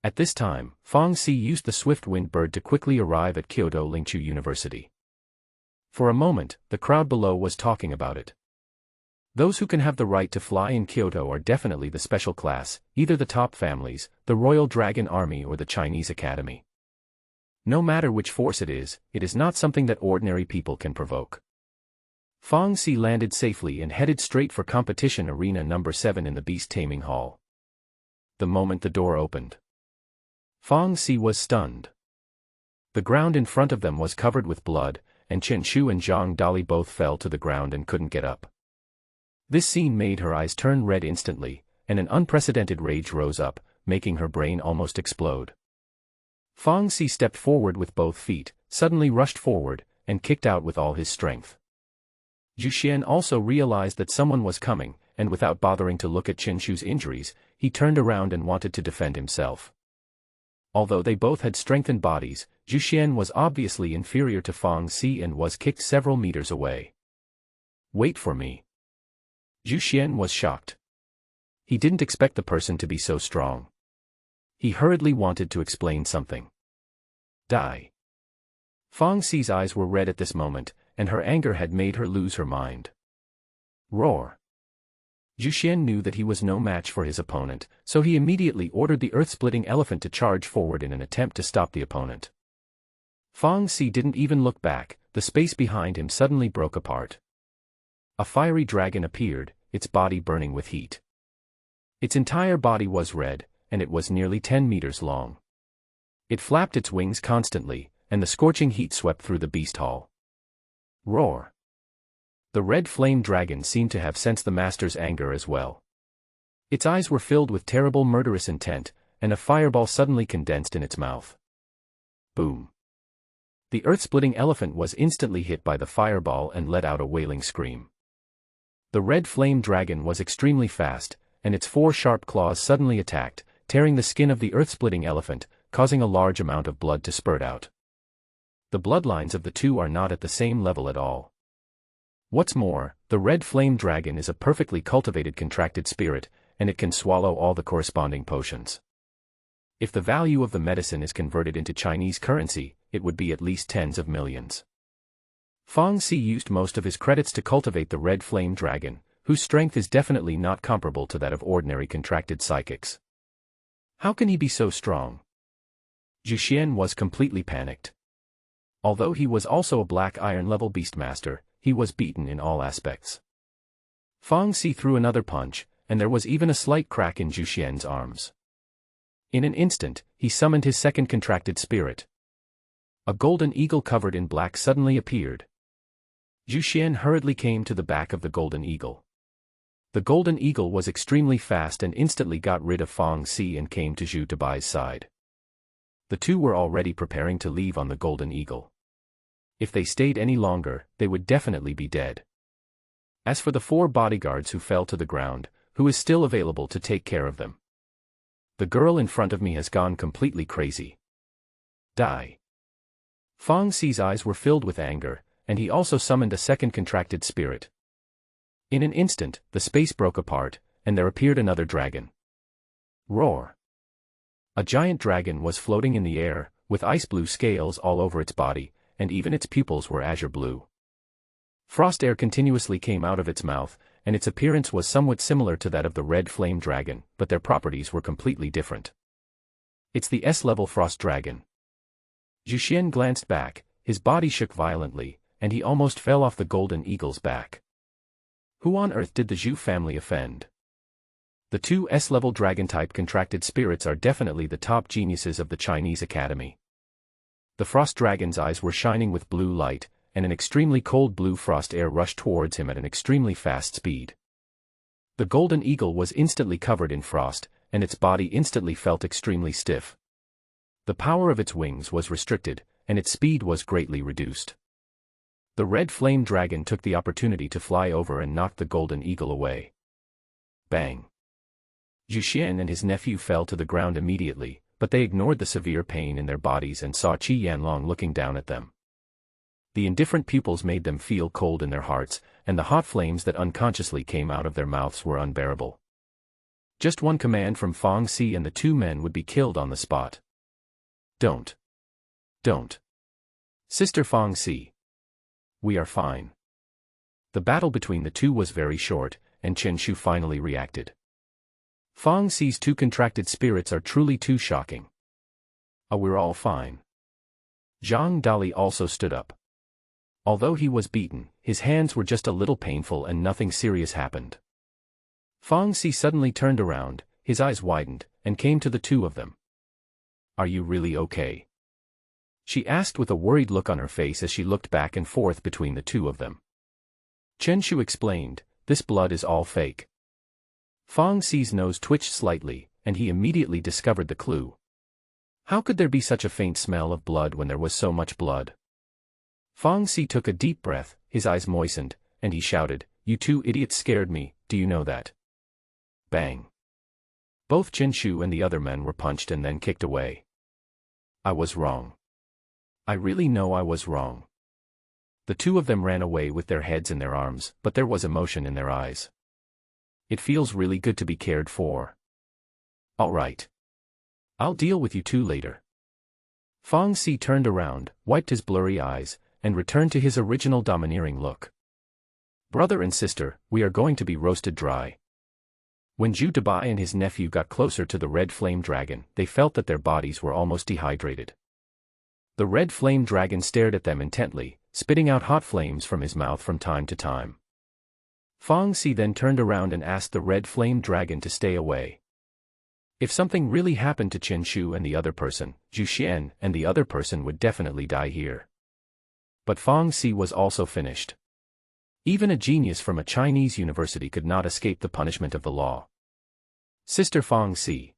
At this time, Fang Si used the swift wind bird to quickly arrive at Kyoto Lingchu University. For a moment, the crowd below was talking about it. Those who can have the right to fly in Kyoto are definitely the special class, either the top families, the Royal Dragon Army or the Chinese Academy. No matter which force it is not something that ordinary people can provoke. Fang Si landed safely and headed straight for competition arena number 7 in the Beast-taming hall. The moment the door opened, Fang Si was stunned. The ground in front of them was covered with blood, and Chen Shu and Zhang Dali both fell to the ground and couldn't get up. This scene made her eyes turn red instantly, and an unprecedented rage rose up, making her brain almost explode. Fang Si stepped forward with both feet, suddenly rushed forward, and kicked out with all his strength. Zhu Xian also realized that someone was coming, and without bothering to look at Chen Shu's injuries, he turned around and wanted to defend himself. Although they both had strengthened bodies, Zhu Xian was obviously inferior to Fang Si and was kicked several meters away. Wait for me. Zhu Xian was shocked. He didn't expect the person to be so strong. He hurriedly wanted to explain something. Die. Fang Si's eyes were red at this moment, and her anger had made her lose her mind. Roar. Zhu Xian knew that he was no match for his opponent, so he immediately ordered the earth-splitting elephant to charge forward in an attempt to stop the opponent. Fang Si didn't even look back, the space behind him suddenly broke apart. A fiery dragon appeared, its body burning with heat. Its entire body was red, and it was nearly 10 meters long. It flapped its wings constantly, and the scorching heat swept through the beast hall. Roar. The red flame dragon seemed to have sensed the master's anger as well. Its eyes were filled with terrible murderous intent, and a fireball suddenly condensed in its mouth. Boom. The earth-splitting elephant was instantly hit by the fireball and let out a wailing scream. The red flame dragon was extremely fast, and its 4 sharp claws suddenly attacked, tearing the skin of the earth-splitting elephant, causing a large amount of blood to spurt out. The bloodlines of the two are not at the same level at all. What's more, the red flame dragon is a perfectly cultivated contracted spirit, and it can swallow all the corresponding potions. If the value of the medicine is converted into Chinese currency, it would be at least tens of millions. Fong Si used most of his credits to cultivate the red flame dragon, whose strength is definitely not comparable to that of ordinary contracted psychics. How can he be so strong? Zhu Xian was completely panicked. Although he was also a black iron level beastmaster, he was beaten in all aspects. Fong Si threw another punch, and there was even a slight crack in Zhu Xian's arms. In an instant, he summoned his second contracted spirit. A golden eagle covered in black suddenly appeared. Zhu Xian hurriedly came to the back of the golden eagle. The golden eagle was extremely fast and instantly got rid of Fong Si and came to Zhu Debai's side. The two were already preparing to leave on the golden eagle. If they stayed any longer, they would definitely be dead. As for the 4 bodyguards who fell to the ground, who is still available to take care of them? The girl in front of me has gone completely crazy. Die. Fong Si's eyes were filled with anger, and he also summoned a second contracted spirit. In an instant, the space broke apart, and there appeared another dragon. Roar! A giant dragon was floating in the air, with ice blue scales all over its body, and even its pupils were azure blue. Frost air continuously came out of its mouth, and its appearance was somewhat similar to that of the red flame dragon, but their properties were completely different. It's the S-level frost dragon. Zhu Xian glanced back, his body shook violently, and he almost fell off the golden eagle's back. Who on earth did the Zhu family offend? The 2 S-level dragon-type contracted spirits are definitely the top geniuses of the Chinese Academy. The frost dragon's eyes were shining with blue light, and an extremely cold blue frost air rushed towards him at an extremely fast speed. The golden eagle was instantly covered in frost, and its body instantly felt extremely stiff. The power of its wings was restricted, and its speed was greatly reduced. The red flame dragon took the opportunity to fly over and knock the golden eagle away. Bang! Zhu Xian and his nephew fell to the ground immediately, but they ignored the severe pain in their bodies and saw Qi Yanlong looking down at them. The indifferent pupils made them feel cold in their hearts, and the hot flames that unconsciously came out of their mouths were unbearable. Just one command from Fong Si and the 2 men would be killed on the spot. Don't. Sister Fong Si. We are fine. The battle between the two was very short, and Chen Shu finally reacted. Fong Si's 2 contracted spirits are truly too shocking. We're all fine. Zhang Dali also stood up. Although he was beaten, his hands were just a little painful and nothing serious happened. Fong Si suddenly turned around, his eyes widened, and came to the 2 of them. Are you really okay? She asked with a worried look on her face as she looked back and forth between the 2 of them. Chen Shu explained, this blood is all fake. Fong Si's nose twitched slightly, and he immediately discovered the clue. How could there be such a faint smell of blood when there was so much blood? Fong Si took a deep breath, his eyes moistened, and he shouted, "You 2 idiots scared me, do you know that?" Bang! Both Chen Shu and the other men were punched and then kicked away. I was wrong. I really know I was wrong. The 2 of them ran away with their heads in their arms, but there was emotion in their eyes. It feels really good to be cared for. All right. I'll deal with you 2 later. Fong Si turned around, wiped his blurry eyes, and returned to his original domineering look. Brother and sister, we are going to be roasted dry. When Zhu Debai and his nephew got closer to the red flame dragon, they felt that their bodies were almost dehydrated. The red flame dragon stared at them intently, spitting out hot flames from his mouth from time to time. Fong Si then turned around and asked the red flame dragon to stay away. If something really happened to Chen Shu and the other person, Zhu Xian and the other person would definitely die here. But Fong Si was also finished. Even a genius from a Chinese university could not escape the punishment of the law. Sister Fong Si.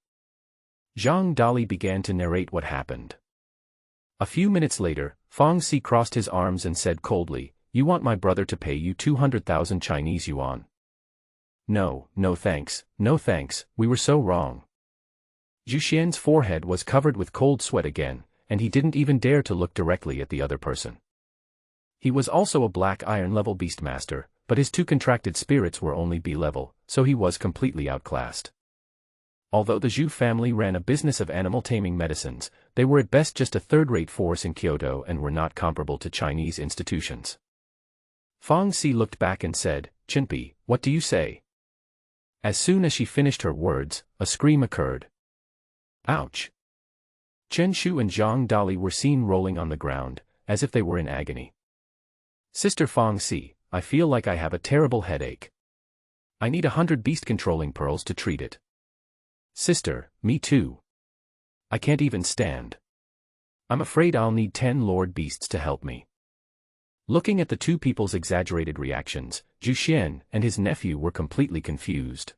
Zhang Dali began to narrate what happened. A few minutes later, Fong Si crossed his arms and said coldly, "You want my brother to pay you 200,000 Chinese yuan. No, no thanks, we were so wrong." Zhu Xian's forehead was covered with cold sweat again, and he didn't even dare to look directly at the other person. He was also a black iron level beastmaster, but his two contracted spirits were only B level, so he was completely outclassed. Although the Zhu family ran a business of animal taming medicines, they were at best just a third-rate force in Kyoto and were not comparable to Chinese institutions. Fong Si looked back and said, "Chinpi, what do you say?" As soon as she finished her words, a scream occurred. Ouch! Chen Shu and Zhang Dali were seen rolling on the ground, as if they were in agony. "Sister Fong Si, I feel like I have a terrible headache. I need 100 beast-controlling pearls to treat it." "Sister, me too. I can't even stand. I'm afraid I'll need 10 Lord Beasts to help me." Looking at the two people's exaggerated reactions, Zhu Xian and his nephew were completely confused.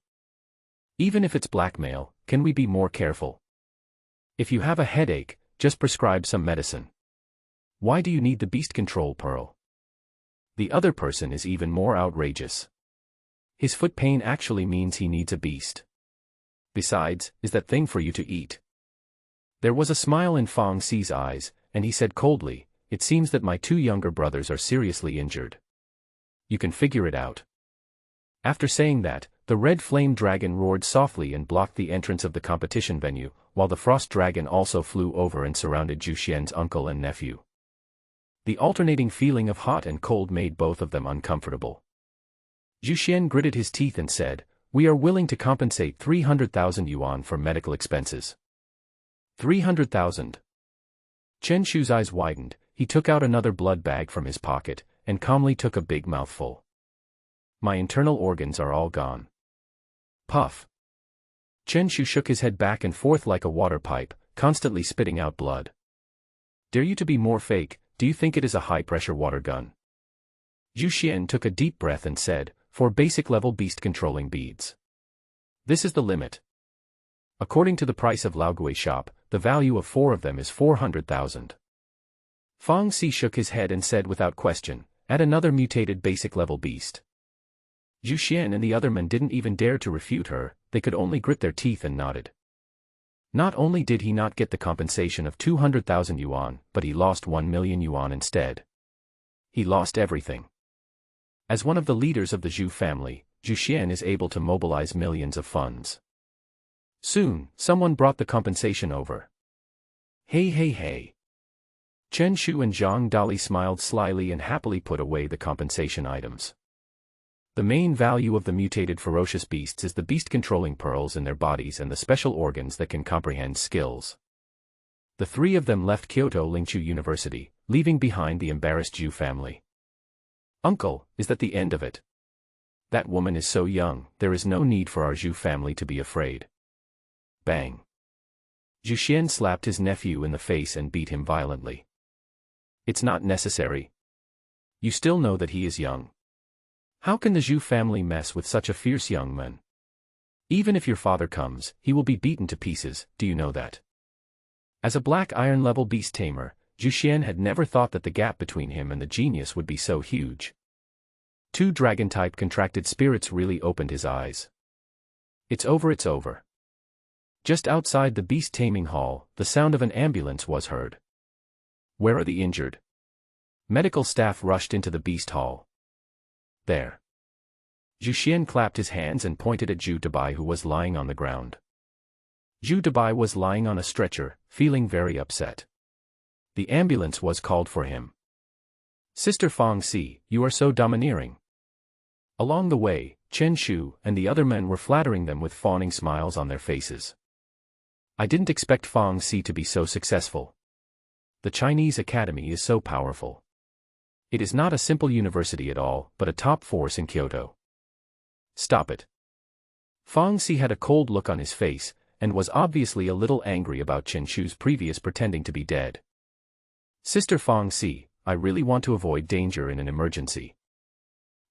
"Even if it's blackmail, can we be more careful? If you have a headache, just prescribe some medicine. Why do you need the beast control pearl?" The other person is even more outrageous. His foot pain actually means he needs a beast. Besides, is that thing for you to eat? There was a smile in Fong Si's eyes, and he said coldly, "It seems that my two younger brothers are seriously injured. You can figure it out." After saying that, the red flame dragon roared softly and blocked the entrance of the competition venue, while the frost dragon also flew over and surrounded Zhu Xian's uncle and nephew. The alternating feeling of hot and cold made both of them uncomfortable. Zhu Xian gritted his teeth and said, "We are willing to compensate 300,000 yuan for medical expenses." 300,000. Chen Shu's eyes widened. He took out another blood bag from his pocket, and calmly took a big mouthful. "My internal organs are all gone." Puff. Chen Shu shook his head back and forth like a water pipe, constantly spitting out blood. "Dare you to be more fake? Do you think it is a high-pressure water gun?" Zhu Xian took a deep breath and said, "For basic-level beast-controlling beads. This is the limit. According to the price of Laogui's shop, the value of 4 of them is 400,000. Fong Si shook his head and said without question, "Add another mutated basic-level beast." Zhu Xian and the other men didn't even dare to refute her, they could only grit their teeth and nodded. Not only did he not get the compensation of 200,000 yuan, but he lost 1 million yuan instead. He lost everything. As one of the leaders of the Zhu family, Zhu Xian is able to mobilize millions of funds. Soon, someone brought the compensation over. Hey. Chen Shu and Zhang Dali smiled slyly and happily put away the compensation items. The main value of the mutated ferocious beasts is the beast-controlling pearls in their bodies and the special organs that can comprehend skills. The 3 of them left Kyoto Lingqiu University, leaving behind the embarrassed Zhu family. "Uncle, is that the end of it? That woman is so young, there is no need for our Zhu family to be afraid." Bang. Zhu Xian slapped his nephew in the face and beat him violently. "It's not necessary. You still know that he is young. How can the Zhu family mess with such a fierce young man? Even if your father comes, he will be beaten to pieces, do you know that?" As a black iron level beast tamer, Zhu Xian had never thought that the gap between him and the genius would be so huge. 2 dragon-type contracted spirits really opened his eyes. It's over. Just outside the beast-taming hall, the sound of an ambulance was heard. "Where are the injured?" Medical staff rushed into the beast hall. "There." Zhu Xian clapped his hands and pointed at Zhu Dabai, who was lying on the ground. Zhu Dabai was lying on a stretcher, feeling very upset. The ambulance was called for him. "Sister Fong Si, you are so domineering." Along the way, Chen Shu and the other men were flattering them with fawning smiles on their faces. "I didn't expect Fong Si to be so successful. The Chinese Academy is so powerful. It is not a simple university at all, but a top force in Kyoto." "Stop it." Fong Si had a cold look on his face, and was obviously a little angry about Chen Shu's previous pretending to be dead. "Sister Fong Si, I really want to avoid danger in an emergency."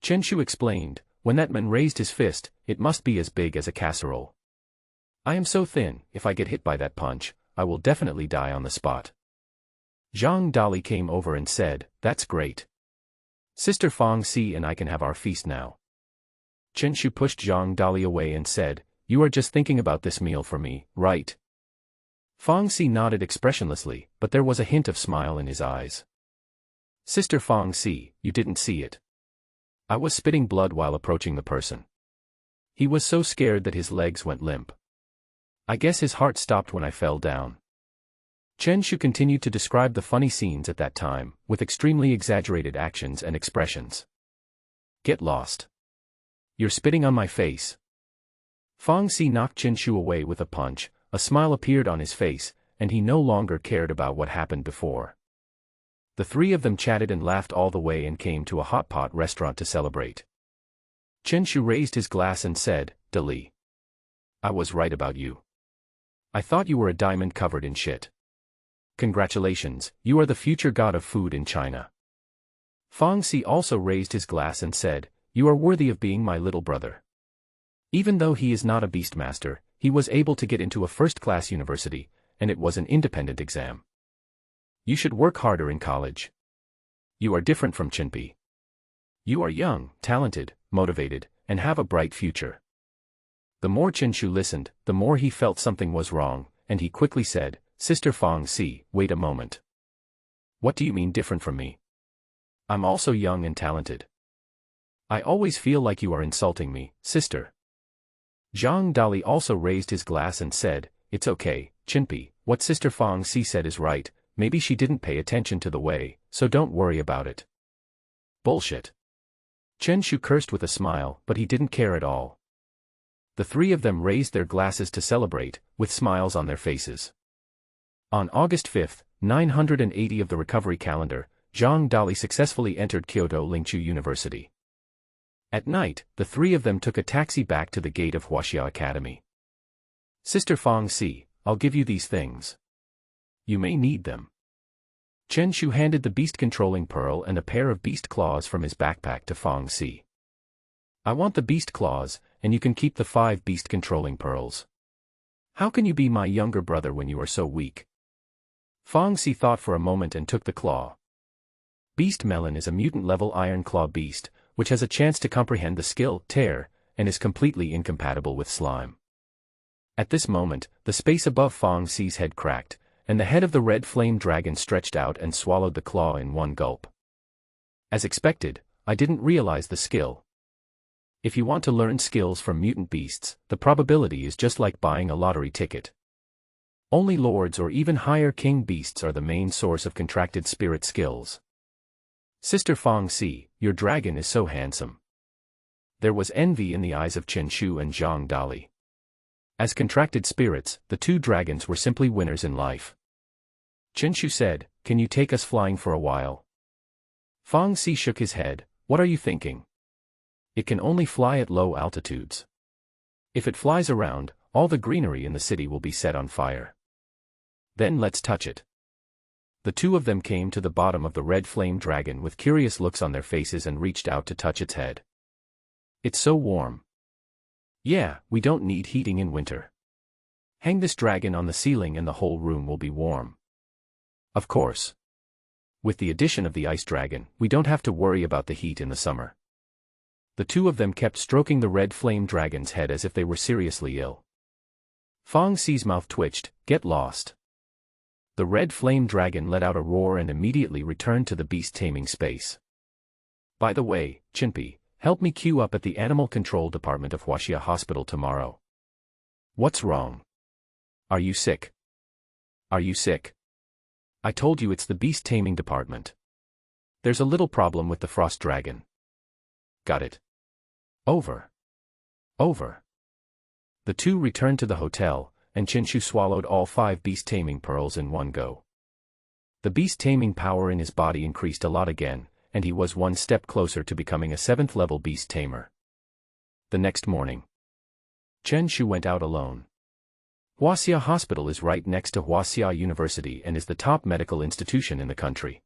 Chen Shu explained, "When that man raised his fist, it must be as big as a casserole. I am so thin, if I get hit by that punch, I will definitely die on the spot." Zhang Dali came over and said, "That's great. Sister Fang Si and I can have our feast now." Chen Shu pushed Zhang Dali away and said, "You are just thinking about this meal for me, right?" Fang Si nodded expressionlessly, but there was a hint of smile in his eyes. "Sister Fang Si, you didn't see it. I was spitting blood while approaching the person. He was so scared that his legs went limp. I guess his heart stopped when I fell down." Chen Shu continued to describe the funny scenes at that time, with extremely exaggerated actions and expressions. "Get lost. You're spitting on my face." Fang Si knocked Chen Shu away with a punch, a smile appeared on his face, and he no longer cared about what happened before. The three of them chatted and laughed all the way and came to a hot pot restaurant to celebrate. Chen Shu raised his glass and said, "Dali. I was right about you. I thought you were a diamond covered in shit. Congratulations, you are the future god of food in China." Fang Si also raised his glass and said, "You are worthy of being my little brother." Even though he is not a beastmaster, he was able to get into a first-class university, and it was an independent exam. You should work harder in college. You are different from Chinpi. You are young, talented, motivated, and have a bright future. The more Chen Shu listened, the more he felt something was wrong, and he quickly said, "Sister Fang Si, wait a moment. What do you mean different from me? I'm also young and talented. I always feel like you are insulting me, sister." Zhang Dali also raised his glass and said, "It's okay, Chinpi, what Sister Fang Si said is right, maybe she didn't pay attention to the way, so don't worry about it." Bullshit. Chen Shu cursed with a smile, but he didn't care at all. The three of them raised their glasses to celebrate, with smiles on their faces. On August 5, 980 of the recovery calendar, Zhang Dali successfully entered Kyoto Lingqiu University. At night, the three of them took a taxi back to the gate of Huaxia Academy. "Sister Fang Si, I'll give you these things. You may need them." Chen Shu handed the beast-controlling pearl and a pair of beast claws from his backpack to Fang Si. "I want the beast claws, and you can keep the 5 beast-controlling pearls. How can you be my younger brother when you are so weak?" Fang Si thought for a moment and took the claw. Beast Melon is a mutant-level Iron Claw beast, which has a chance to comprehend the skill, Tear, and is completely incompatible with slime. At this moment, the space above Fang Si's head cracked, and the head of the red flame dragon stretched out and swallowed the claw in one gulp. As expected, I didn't realize the skill. If you want to learn skills from mutant beasts, the probability is just like buying a lottery ticket. Only lords or even higher king beasts are the main source of contracted spirit skills. "Sister Fang Si, your dragon is so handsome." There was envy in the eyes of Chen Shu and Zhang Dali. As contracted spirits, the two dragons were simply winners in life. Chen Shu said, "Can you take us flying for a while?" Fang Si shook his head, "What are you thinking? It can only fly at low altitudes. If it flies around, all the greenery in the city will be set on fire. Then let's touch it." The two of them came to the bottom of the red flame dragon with curious looks on their faces and reached out to touch its head. "It's so warm." "Yeah, we don't need heating in winter. Hang this dragon on the ceiling and the whole room will be warm." "Of course. With the addition of the ice dragon, we don't have to worry about the heat in the summer." The two of them kept stroking the red flame dragon's head as if they were seriously ill. Fang Si's mouth twitched, "Get lost." The red flame dragon let out a roar and immediately returned to the beast-taming space. "By the way, Chinpi, help me queue up at the Animal Control Department of Huaxia Hospital tomorrow." "What's wrong? Are you sick?" "Are you sick? I told you it's the beast-taming department. There's a little problem with the frost dragon." "Got it. Over. Over." The two returned to the hotel, and Chen Shu swallowed all 5 beast-taming pearls in one go. The beast-taming power in his body increased a lot again, and he was one step closer to becoming a 7th-level beast-tamer. The next morning, Chen Shu went out alone. Huaxia Hospital is right next to Huaxia University and is the top medical institution in the country.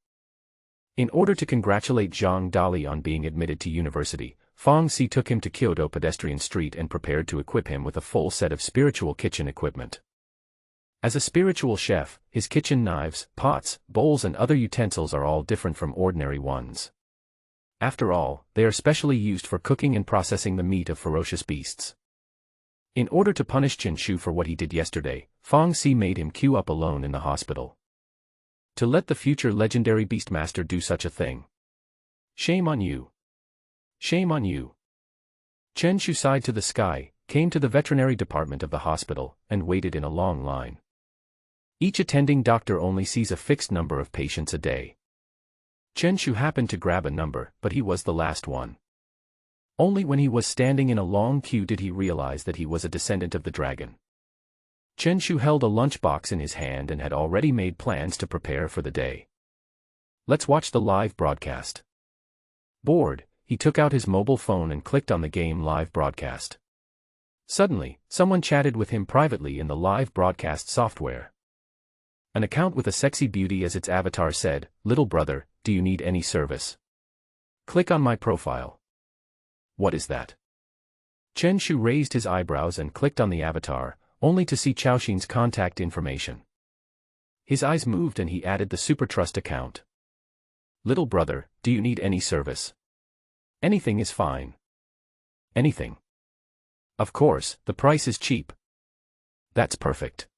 In order to congratulate Zhang Dali on being admitted to university, Fang Si took him to Kyoto Pedestrian Street and prepared to equip him with a full set of spiritual kitchen equipment. As a spiritual chef, his kitchen knives, pots, bowls and other utensils are all different from ordinary ones. After all, they are specially used for cooking and processing the meat of ferocious beasts. In order to punish Chen Shu for what he did yesterday, Fong Si made him queue up alone in the hospital. To let the future legendary Beastmaster do such a thing. Shame on you. Shame on you. Chen Shu sighed to the sky, came to the veterinary department of the hospital, and waited in a long line. Each attending doctor only sees a fixed number of patients a day. Chen Shu happened to grab a number, but he was the last one. Only when he was standing in a long queue did he realize that he was a descendant of the dragon. Chen Shu held a lunchbox in his hand and had already made plans to prepare for the day. Let's watch the live broadcast. Bored, he took out his mobile phone and clicked on the game live broadcast. Suddenly, someone chatted with him privately in the live broadcast software. An account with a sexy beauty as its avatar said, "Little brother, do you need any service? Click on my profile." What is that? Chen Shu raised his eyebrows and clicked on the avatar, only to see Chaoxin's contact information. His eyes moved and he added the Super Trust account. "Little brother, do you need any service? Anything is fine." Anything. Of course, the price is cheap. That's perfect.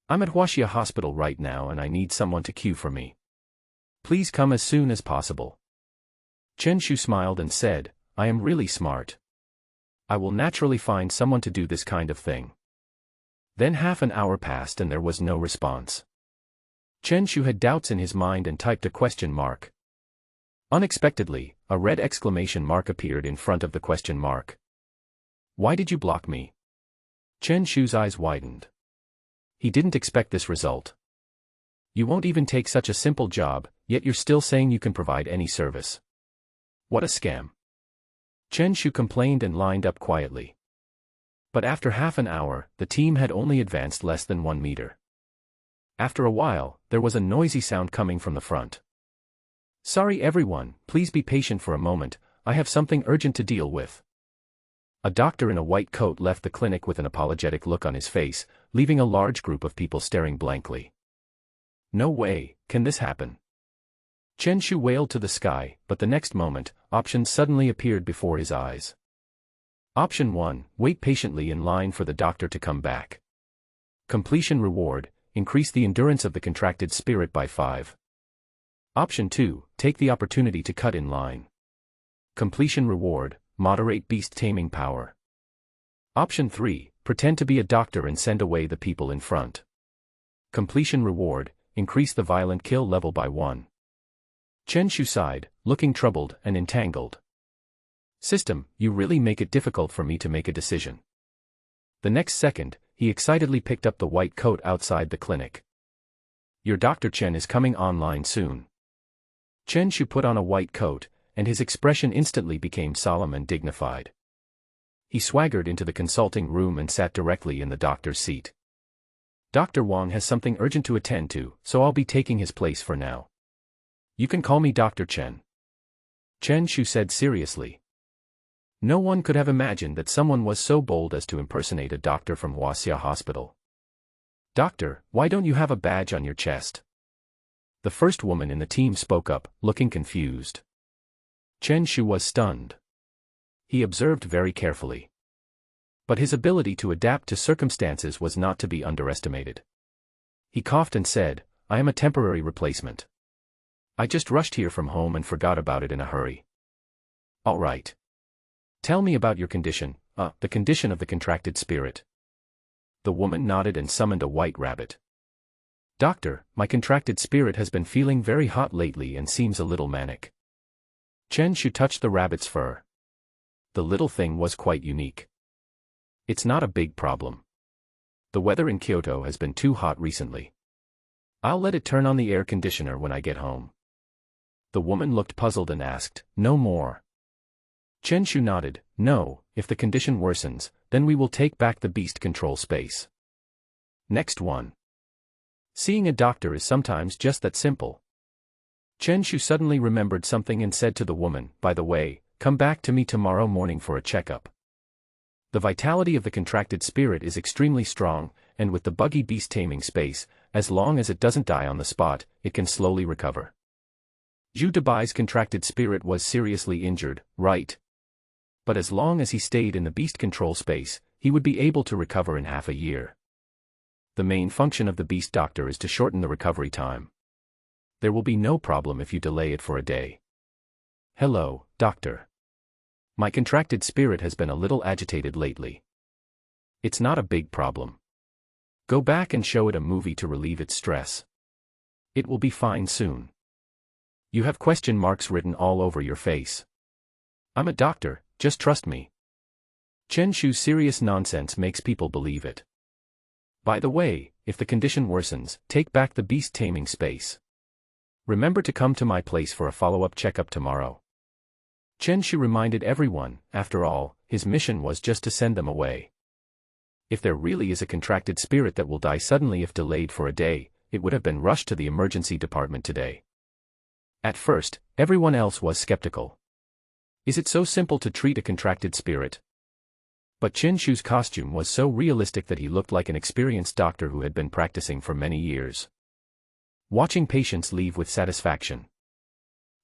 I'm at Huaxia Hospital right now and I need someone to queue for me. Please come as soon as possible. Chen Shu smiled and said, I am really smart. I will naturally find someone to do this kind of thing. Then half an hour passed and there was no response. Chen Shu had doubts in his mind and typed a question mark. Unexpectedly, a red exclamation mark appeared in front of the question mark. Why did you block me? Chen Shu's eyes widened. He didn't expect this result. You won't even take such a simple job, yet you're still saying you can provide any service. What a scam. Chen Shu complained and lined up quietly. But after half an hour, the team had only advanced less than 1 meter. After a while, there was a noisy sound coming from the front. Sorry everyone, please be patient for a moment, I have something urgent to deal with. A doctor in a white coat left the clinic with an apologetic look on his face, leaving a large group of people staring blankly. No way, can this happen? Chen Shu wailed to the sky, but the next moment, options suddenly appeared before his eyes. Option 1, wait patiently in line for the doctor to come back. Completion reward, increase the endurance of the contracted spirit by 5. Option 2, take the opportunity to cut in line. Completion reward, moderate beast-taming power. Option 3, pretend to be a doctor and send away the people in front. Completion reward, increase the violent kill level by 1. Chen Shu sighed, looking troubled and entangled. System, you really make it difficult for me to make a decision. The next second, he excitedly picked up the white coat outside the clinic. Your Dr. Chen is coming online soon. Chen Shu put on a white coat, and his expression instantly became solemn and dignified. He swaggered into the consulting room and sat directly in the doctor's seat. Dr. Wang has something urgent to attend to, so I'll be taking his place for now. You can call me Dr. Chen. Chen Shu said seriously. No one could have imagined that someone was so bold as to impersonate a doctor from Huaxia Hospital. Doctor, why don't you have a badge on your chest? The first woman in the team spoke up, looking confused. Chen Shu was stunned. He observed very carefully. But his ability to adapt to circumstances was not to be underestimated. He coughed and said, I am a temporary replacement. I just rushed here from home and forgot about it in a hurry. All right. Tell me about your condition, the condition of the contracted spirit. The woman nodded and summoned a white rabbit. Doctor, my contracted spirit has been feeling very hot lately and seems a little manic. Chen Shu touched the rabbit's fur. The little thing was quite unique. It's not a big problem. The weather in Kyoto has been too hot recently. I'll let it turn on the air conditioner when I get home. The woman looked puzzled and asked, no more. Chen Shu nodded, no, if the condition worsens, then we will take back the beast control space. Next one. Seeing a doctor is sometimes just that simple. Chen Shu suddenly remembered something and said to the woman, by the way, come back to me tomorrow morning for a checkup. The vitality of the contracted spirit is extremely strong, and with the buggy beast-taming space, as long as it doesn't die on the spot, it can slowly recover. Zhu Debai's contracted spirit was seriously injured, right? But as long as he stayed in the beast control space, he would be able to recover in half a year. The main function of the beast doctor is to shorten the recovery time. There will be no problem if you delay it for a day. Hello, doctor. My contracted spirit has been a little agitated lately. It's not a big problem. Go back and show it a movie to relieve its stress. It will be fine soon. You have question marks written all over your face. I'm a doctor, just trust me. Chen Shu's serious nonsense makes people believe it. By the way, if the condition worsens, take back the beast-taming space. Remember to come to my place for a follow-up checkup tomorrow. Chen Shu reminded everyone, after all, his mission was just to send them away. If there really is a contracted spirit that will die suddenly if delayed for a day, it would have been rushed to the emergency department today. At first, everyone else was skeptical. Is it so simple to treat a contracted spirit? But Chen Shu's costume was so realistic that he looked like an experienced doctor who had been practicing for many years. Watching patients leave with satisfaction.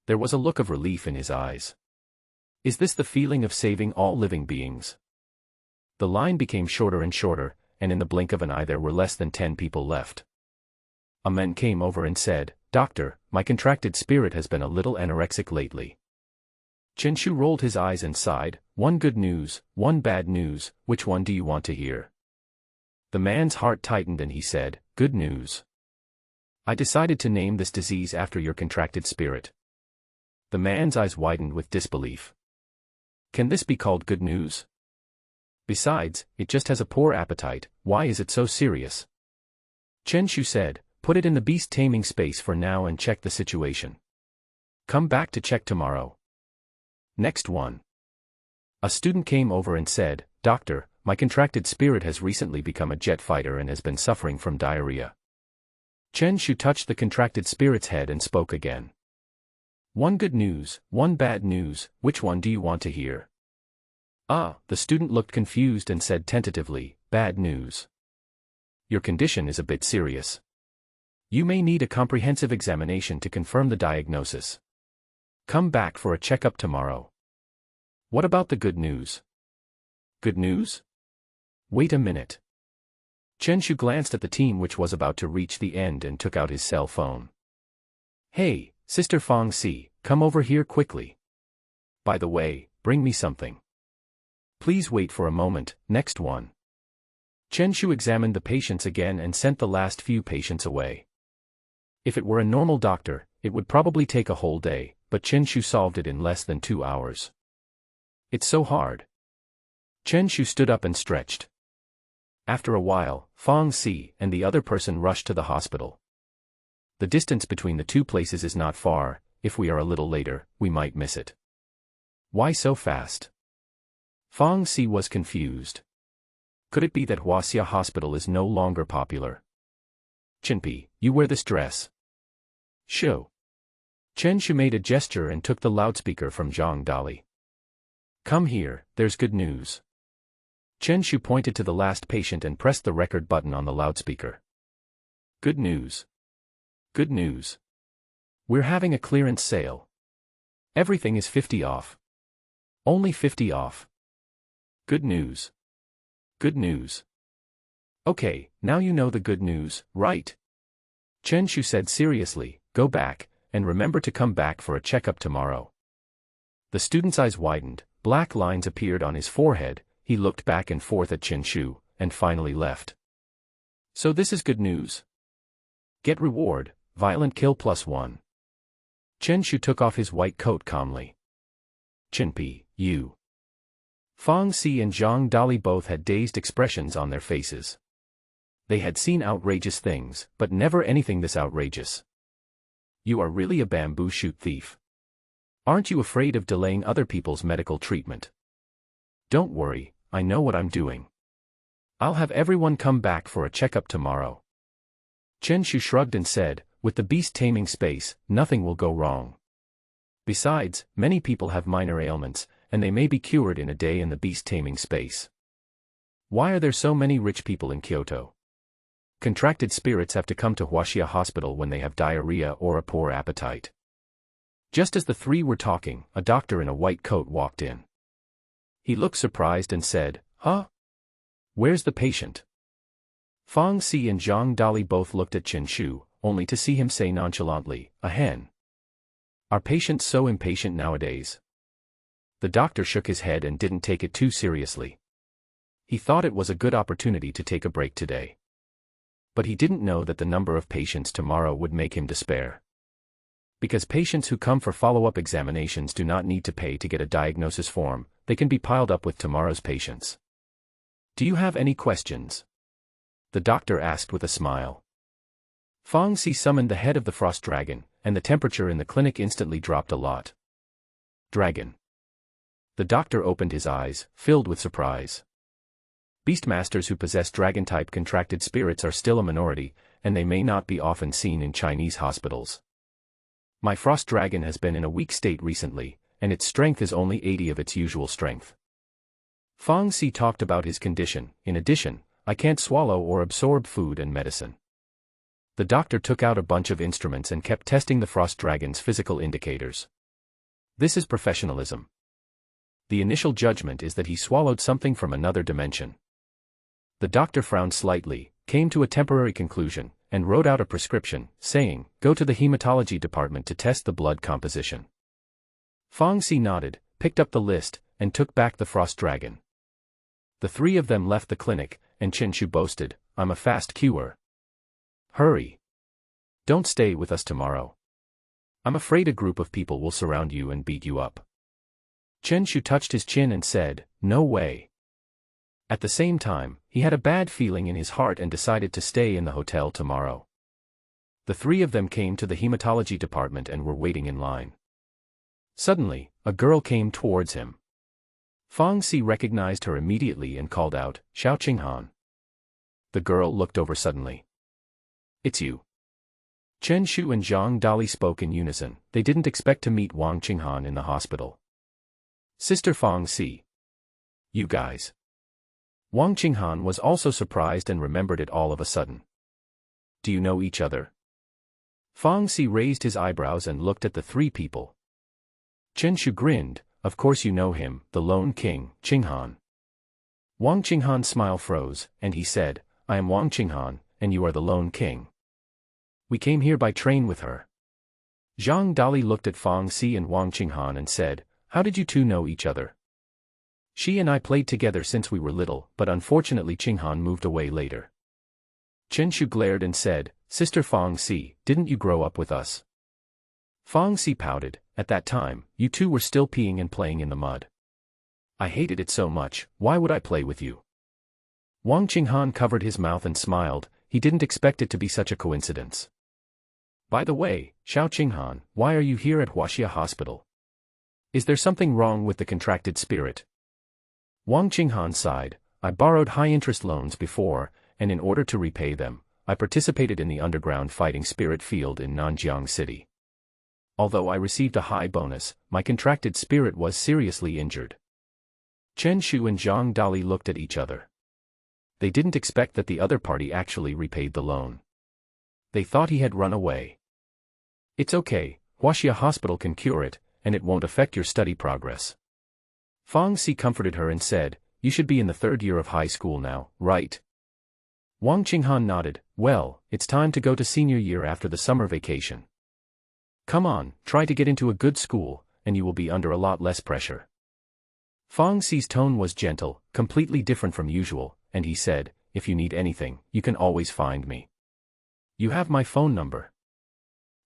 There was a look of relief in his eyes. Is this the feeling of saving all living beings? The line became shorter and shorter, and in the blink of an eye there were less than 10 people left. A man came over and said, "Doctor, my contracted spirit has been a little anorexic lately." Chen Shu rolled his eyes and sighed, "One good news, one bad news, which one do you want to hear?" The man's heart tightened and he said, "Good news. I decided to name this disease after your contracted spirit." The man's eyes widened with disbelief. Can this be called good news? Besides, it just has a poor appetite, why is it so serious? Chen Shu said, "Put it in the beast-taming space for now and check the situation. Come back to check tomorrow." Next one. A student came over and said, "Doctor, my contracted spirit has recently become a jet fighter and has been suffering from diarrhea." Chen Shu touched the contracted spirit's head and spoke again. "One good news, one bad news, which one do you want to hear?" The student looked confused and said tentatively, "Bad news. Your condition is a bit serious. You may need a comprehensive examination to confirm the diagnosis. Come back for a checkup tomorrow." "What about the good news?" "Good news? Wait a minute." Chen Shu glanced at the team which was about to reach the end and took out his cell phone. "Hey, Sister Fong Si, come over here quickly. By the way, bring me something. Please wait for a moment." Next one. Chen Shu examined the patients again and sent the last few patients away. If it were a normal doctor, it would probably take a whole day, but Chen Shu solved it in less than 2 hours. It's so hard. Chen Shu stood up and stretched. After a while, Fong Si and the other person rushed to the hospital. The distance between the two places is not far, if we are a little later, we might miss it. Why so fast? Fong Si was confused. Could it be that Huaxia Hospital is no longer popular? "Chenpi, you wear this dress." "Show." Chen Shu made a gesture and took the loudspeaker from Zhang Dali. "Come here, there's good news." Chen Shu pointed to the last patient and pressed the record button on the loudspeaker. "Good news. Good news. We're having a clearance sale. Everything is 50 off. Only 50 off. Good news. Good news. Okay, now you know the good news, right?" Chen Shu said seriously, "Go back, and remember to come back for a checkup tomorrow." The student's eyes widened, black lines appeared on his forehead, he looked back and forth at Chen Shu, and finally left. "So this is good news. Get reward, violent kill +1. Chen Shu took off his white coat calmly. "Chenpi, you." Fong Si and Zhang Dali both had dazed expressions on their faces. They had seen outrageous things, but never anything this outrageous. "You are really a bamboo shoot thief. Aren't you afraid of delaying other people's medical treatment?" "Don't worry, I know what I'm doing. I'll have everyone come back for a checkup tomorrow." Chen Shu shrugged and said, "With the beast-taming space, nothing will go wrong. Besides, many people have minor ailments, and they may be cured in a day in the beast-taming space. Why are there so many rich people in Kyoto? Contracted spirits have to come to Huaxia Hospital when they have diarrhea or a poor appetite. Just as the three were talking, a doctor in a white coat walked in. He looked surprised and said, "Huh? Where's the patient?" Fang Si and Zhang Dali both looked at Chen Shu, only to see him say nonchalantly, "A hen. Are patients so impatient nowadays?" The doctor shook his head and didn't take it too seriously. He thought it was a good opportunity to take a break today. But he didn't know that the number of patients tomorrow would make him despair. Because patients who come for follow-up examinations do not need to pay to get a diagnosis form, they can be piled up with tomorrow's patients. "Do you have any questions?" the doctor asked with a smile. Fang Si summoned the head of the frost dragon, and the temperature in the clinic instantly dropped a lot. "Dragon." The doctor opened his eyes, filled with surprise. Beastmasters who possess dragon-type contracted spirits are still a minority, and they may not be often seen in Chinese hospitals. My frost dragon has been in a weak state recently, and its strength is only 80 of its usual strength. Fang Si talked about his condition. "In addition, I can't swallow or absorb food and medicine." The doctor took out a bunch of instruments and kept testing the frost dragon's physical indicators. This is professionalism. The initial judgment is that he swallowed something from another dimension. The doctor frowned slightly, came to a temporary conclusion, and wrote out a prescription, saying, "Go to the hematology department to test the blood composition." Fang Si nodded, picked up the list, and took back the frost dragon. The three of them left the clinic, and Chen Shu boasted, "I'm a fast cure." "Hurry. Don't stay with us tomorrow. I'm afraid a group of people will surround you and beat you up." Chen Shu touched his chin and said, "No way." At the same time, he had a bad feeling in his heart and decided to stay in the hotel tomorrow. The three of them came to the hematology department and were waiting in line. Suddenly, a girl came towards him. Fang Si recognized her immediately and called out, "Xiao Qinghan." The girl looked over suddenly. "It's you." Chen Shu and Zhang Dali spoke in unison. They didn't expect to meet Wang Qinghan in the hospital. "Sister Fang Si. You guys." Wang Qinghan was also surprised and remembered it all of a sudden. "Do you know each other?" Fang Si raised his eyebrows and looked at the three people. Chen Shu grinned, "Of course you know him, the lone king, Qinghan." Wang Qinghan's smile froze, and he said, "I am Wang Qinghan, and you are the lone king. We came here by train with her." Zhang Dali looked at Fang Si and Wang Qinghan and said, "How did you two know each other?" "She and I played together since we were little, but unfortunately Qinghan moved away later." Chen Shu glared and said, "Sister Fang Si, didn't you grow up with us?" Fang Si pouted, "At that time, you two were still peeing and playing in the mud. I hated it so much, why would I play with you?" Wang Qinghan covered his mouth and smiled, he didn't expect it to be such a coincidence. "By the way, Xiao Qinghan, why are you here at Huaxia Hospital? Is there something wrong with the contracted spirit?" Wang Qinghan sighed, "I borrowed high-interest loans before, and in order to repay them, I participated in the underground fighting spirit field in Nanjiang City. Although I received a high bonus, my contracted spirit was seriously injured." Chen Shu and Zhang Dali looked at each other. They didn't expect that the other party actually repaid the loan. They thought he had run away. "It's okay, Huaxia Hospital can cure it, and it won't affect your study progress." Fang Si comforted her and said, "You should be in the third year of high school now, right?" Wang Qinghan nodded, "Well, it's time to go to senior year after the summer vacation. Come on, try to get into a good school, and you will be under a lot less pressure." Fang Si's tone was gentle, completely different from usual, and he said, "If you need anything, you can always find me. You have my phone number."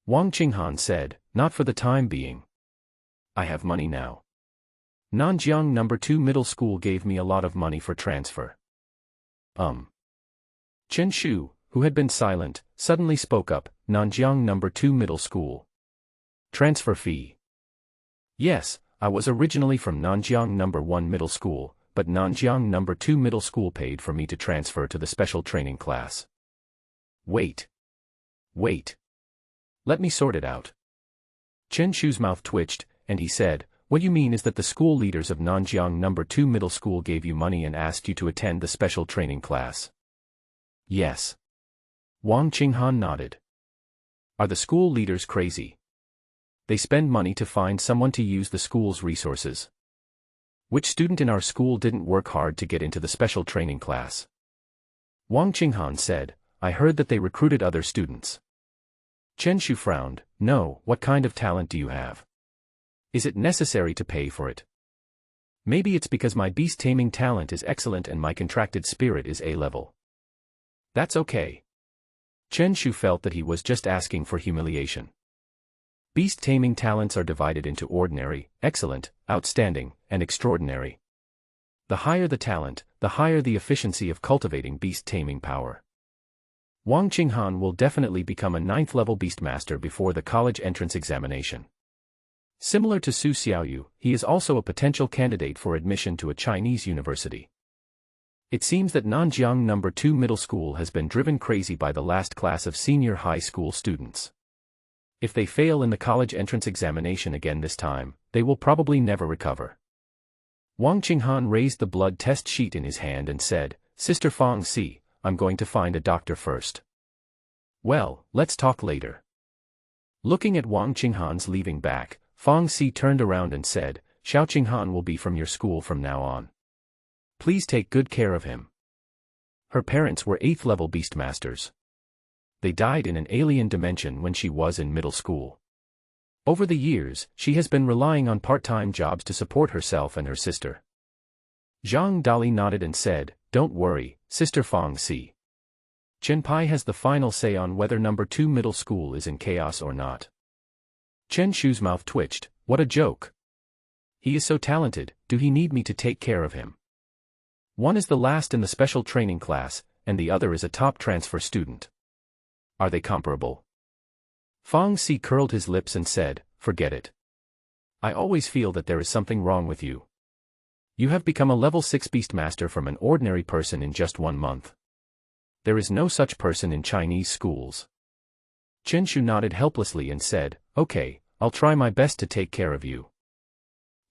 Wang Qinghan said, "Not for the time being. I have money now. Nanjiang No. 2 Middle School gave me a lot of money for transfer." Chen Shu, who had been silent, suddenly spoke up, "Nanjiang No. 2 Middle School. Transfer fee." "Yes, I was originally from Nanjiang No. 1 Middle School, but Nanjiang No. 2 Middle School paid for me to transfer to the special training class." Wait. Let me sort it out." Chen Shu's mouth twitched, and he said, "What you mean is that the school leaders of Nanjiang No. 2 Middle School gave you money and asked you to attend the special training class?" "Yes. Wang Qinghan nodded. Are the school leaders crazy? They spend money to find someone to use the school's resources. Which student in our school didn't work hard to get into the special training class? Wang Qinghan said, I heard that they recruited other students. Chen Shu frowned. No, what kind of talent do you have? Is it necessary to pay for it? Maybe it's because my beast-taming talent is excellent and my contracted spirit is A-level. That's okay. Chen Shu felt that he was just asking for humiliation. Beast-taming talents are divided into ordinary, excellent, outstanding, and extraordinary. The higher the talent, the higher the efficiency of cultivating beast-taming power. Wang Qinghan will definitely become a 9th-level beastmaster before the college entrance examination. Similar to Su Xiaoyu, he is also a potential candidate for admission to a Chinese university. It seems that Nanjiang No. 2 Middle School has been driven crazy by the last class of senior high school students. If they fail in the college entrance examination again this time, they will probably never recover. Wang Qinghan raised the blood test sheet in his hand and said, Sister Fang Si, I'm going to find a doctor first. Well, let's talk later. Looking at Wang Qinghan's leaving back, Fang Si turned around and said, Xiao Qinghan will be from your school from now on. Please take good care of him. Her parents were 8th-level beastmasters. They died in an alien dimension when she was in middle school. Over the years, she has been relying on part-time jobs to support herself and her sister. Zhang Dali nodded and said, Don't worry, Sister Fang Si. Chen Pai has the final say on whether No. 2 Middle School is in chaos or not. Chen Shu's mouth twitched. What a joke. He is so talented, do he need me to take care of him? One is the last in the special training class, and the other is a top transfer student. Are they comparable? Fang Si curled his lips and said, Forget it. I always feel that there is something wrong with you. You have become a level 6 beastmaster from an ordinary person in just 1 month. There is no such person in Chinese schools. Chen Shu nodded helplessly and said, Okay, I'll try my best to take care of you.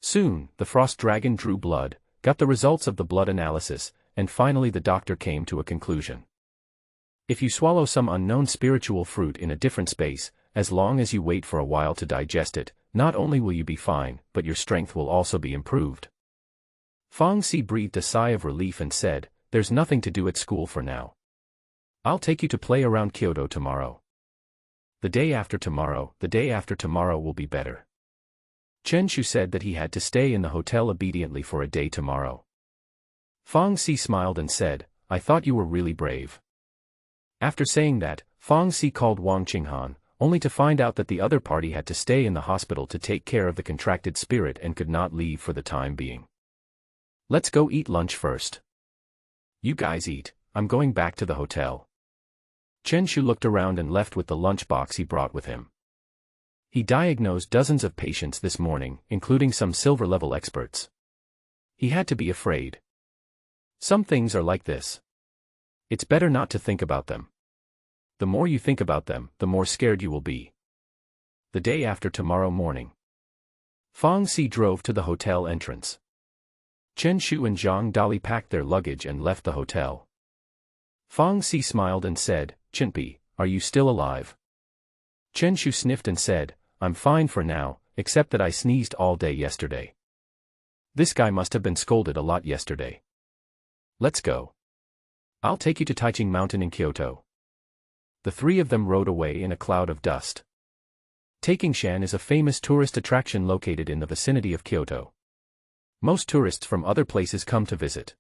Soon, the frost dragon drew blood, got the results of the blood analysis, and finally the doctor came to a conclusion. If you swallow some unknown spiritual fruit in a different space, as long as you wait for a while to digest it, not only will you be fine, but your strength will also be improved. Fang Si breathed a sigh of relief and said, There's nothing to do at school for now. I'll take you to play around Kyoto tomorrow. The day after tomorrow will be better. Chen Shu said that he had to stay in the hotel obediently for a day tomorrow. Fang Si smiled and said, I thought you were really brave. After saying that, Fang Si called Wang Qinghan, only to find out that the other party had to stay in the hospital to take care of the contracted spirit and could not leave for the time being. Let's go eat lunch first. You guys eat, I'm going back to the hotel. Chen Shu looked around and left with the lunchbox he brought with him. He diagnosed dozens of patients this morning, including some silver-level experts. He had to be afraid. Some things are like this. It's better not to think about them. The more you think about them, the more scared you will be. The day after tomorrow morning. Fang Si drove to the hotel entrance. Chen Shu and Zhang Dali packed their luggage and left the hotel. Fang Si smiled and said, Chenpi, are you still alive? Chen Shu sniffed and said, I'm fine for now, except that I sneezed all day yesterday. This guy must have been scolded a lot yesterday. Let's go. I'll take you to Taiching Mountain in Kyoto. The three of them rode away in a cloud of dust. Taikingshan is a famous tourist attraction located in the vicinity of Kyoto. Most tourists from other places come to visit.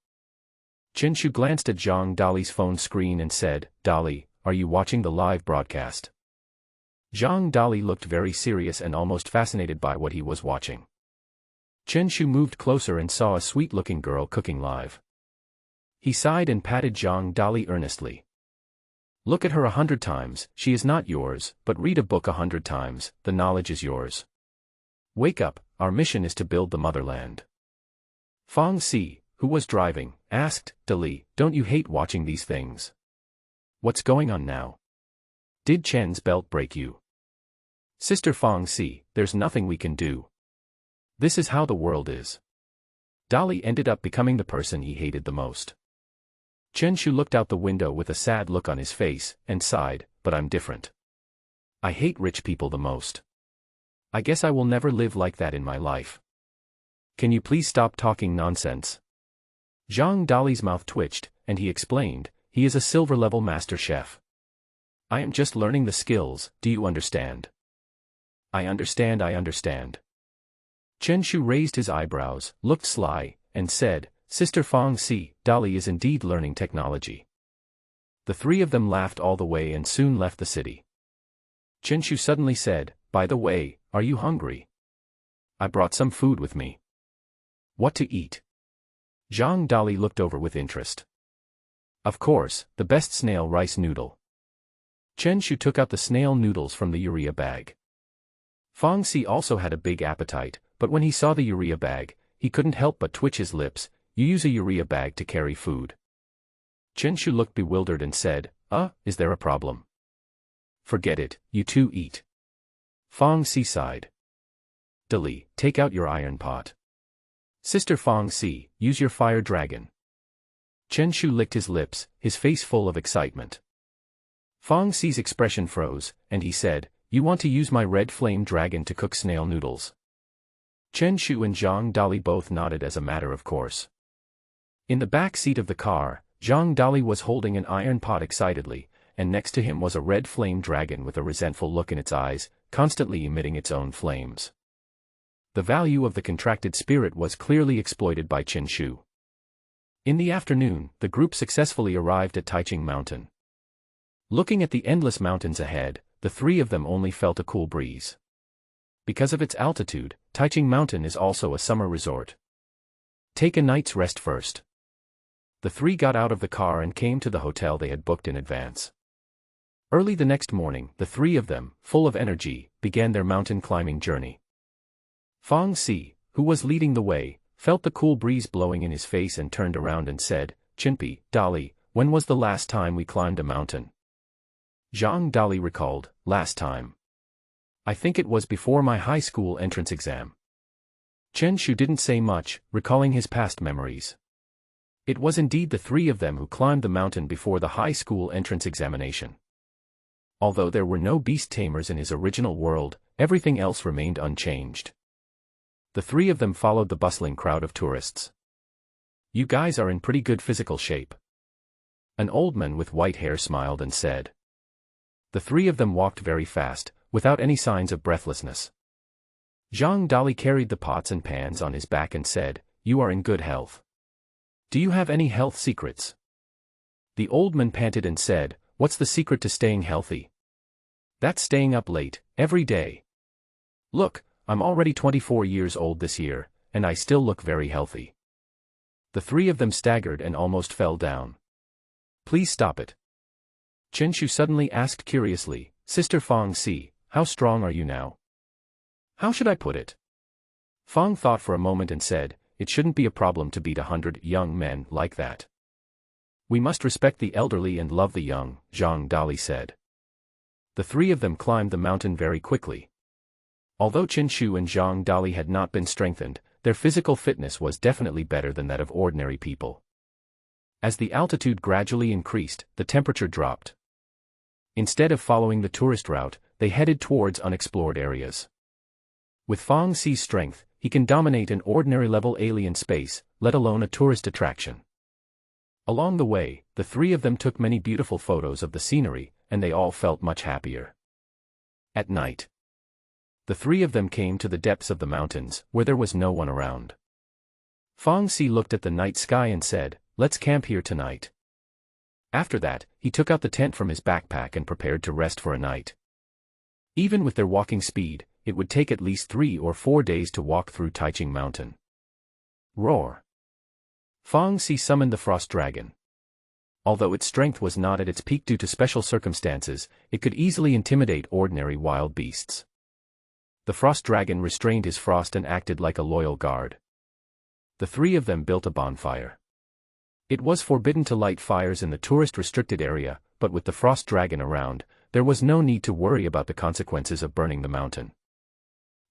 Chen Shu glanced at Zhang Dali's phone screen and said, Dali, are you watching the live broadcast? Zhang Dali looked very serious and almost fascinated by what he was watching. Chen Shu moved closer and saw a sweet-looking girl cooking live. He sighed and patted Zhang Dali earnestly. Look at her 100 times, she is not yours, but read a book 100 times, the knowledge is yours. Wake up, our mission is to build the motherland. Fang Si, who was driving, asked, Dali, don't you hate watching these things? What's going on now? Did Chen's belt break you? Sister Fang Si, there's nothing we can do. This is how the world is. Dali ended up becoming the person he hated the most. Chen Shu looked out the window with a sad look on his face, and sighed, but I'm different. I hate rich people the most. I guess I will never live like that in my life. Can you please stop talking nonsense? Zhang Dali's mouth twitched, and he explained, he is a silver-level master chef. I am just learning the skills, do you understand? I understand. Chen Shu raised his eyebrows, looked sly, and said, Sister Fang Si, Dali is indeed learning technology. The three of them laughed all the way and soon left the city. Chen Shu suddenly said, by the way, are you hungry? I brought some food with me. What to eat? Zhang Dali looked over with interest. Of course, the best snail rice noodle. Chen Shu took out the snail noodles from the urea bag. Fang Si also had a big appetite, but when he saw the urea bag, he couldn't help but twitch his lips. You use a urea bag to carry food. Chen Shu looked bewildered and said, is there a problem? Forget it, you two eat. Fang Si sighed. Dali, take out your iron pot. Sister Fang Si, use your fire dragon. Chen Shu licked his lips, his face full of excitement. Fang Si's expression froze, and he said, you want to use my red flame dragon to cook snail noodles? Chen Shu and Zhang Dali both nodded as a matter of course. In the back seat of the car, Zhang Dali was holding an iron pot excitedly, and next to him was a red flame dragon with a resentful look in its eyes, constantly emitting its own flames. The value of the contracted spirit was clearly exploited by Chen Shu. In the afternoon, the group successfully arrived at Taiching Mountain. Looking at the endless mountains ahead, the three of them only felt a cool breeze. Because of its altitude, Taiching Mountain is also a summer resort. Take a night's rest first. The three got out of the car and came to the hotel they had booked in advance. Early the next morning, the three of them, full of energy, began their mountain climbing journey. Fang Si, who was leading the way, felt the cool breeze blowing in his face and turned around and said, Chinpi, Dali, when was the last time we climbed a mountain? Zhang Dali recalled, last time. I think it was before my high school entrance exam. Chen Shu didn't say much, recalling his past memories. It was indeed the three of them who climbed the mountain before the high school entrance examination. Although there were no beast tamers in his original world, everything else remained unchanged. The three of them followed the bustling crowd of tourists. You guys are in pretty good physical shape. An old man with white hair smiled and said. The three of them walked very fast, without any signs of breathlessness. Zhang Dali carried the pots and pans on his back and said, you are in good health. Do you have any health secrets? The old man panted and said, what's the secret to staying healthy? That's staying up late, every day. Look, I'm already 24 years old this year, and I still look very healthy. The three of them staggered and almost fell down. Please stop it. Chen Shu suddenly asked curiously, Sister Fang Si, how strong are you now? How should I put it? Fang thought for a moment and said, it shouldn't be a problem to beat 100 young men like that. We must respect the elderly and love the young, Zhang Dali said. The three of them climbed the mountain very quickly. Although Chen Shu and Zhang Dali had not been strengthened, their physical fitness was definitely better than that of ordinary people. As the altitude gradually increased, the temperature dropped. Instead of following the tourist route, they headed towards unexplored areas. With Fang Si's strength, he can dominate an ordinary-level alien space, let alone a tourist attraction. Along the way, the three of them took many beautiful photos of the scenery, and they all felt much happier. At night, the three of them came to the depths of the mountains, where there was no one around. Fang Si looked at the night sky and said, let's camp here tonight. After that, he took out the tent from his backpack and prepared to rest for a night. Even with their walking speed, it would take at least 3 or 4 days to walk through Taiching Mountain. Roar! Fang Si summoned the frost dragon. Although its strength was not at its peak due to special circumstances, it could easily intimidate ordinary wild beasts. The frost dragon restrained his frost and acted like a loyal guard. The three of them built a bonfire. It was forbidden to light fires in the tourist-restricted area, but with the frost dragon around, there was no need to worry about the consequences of burning the mountain.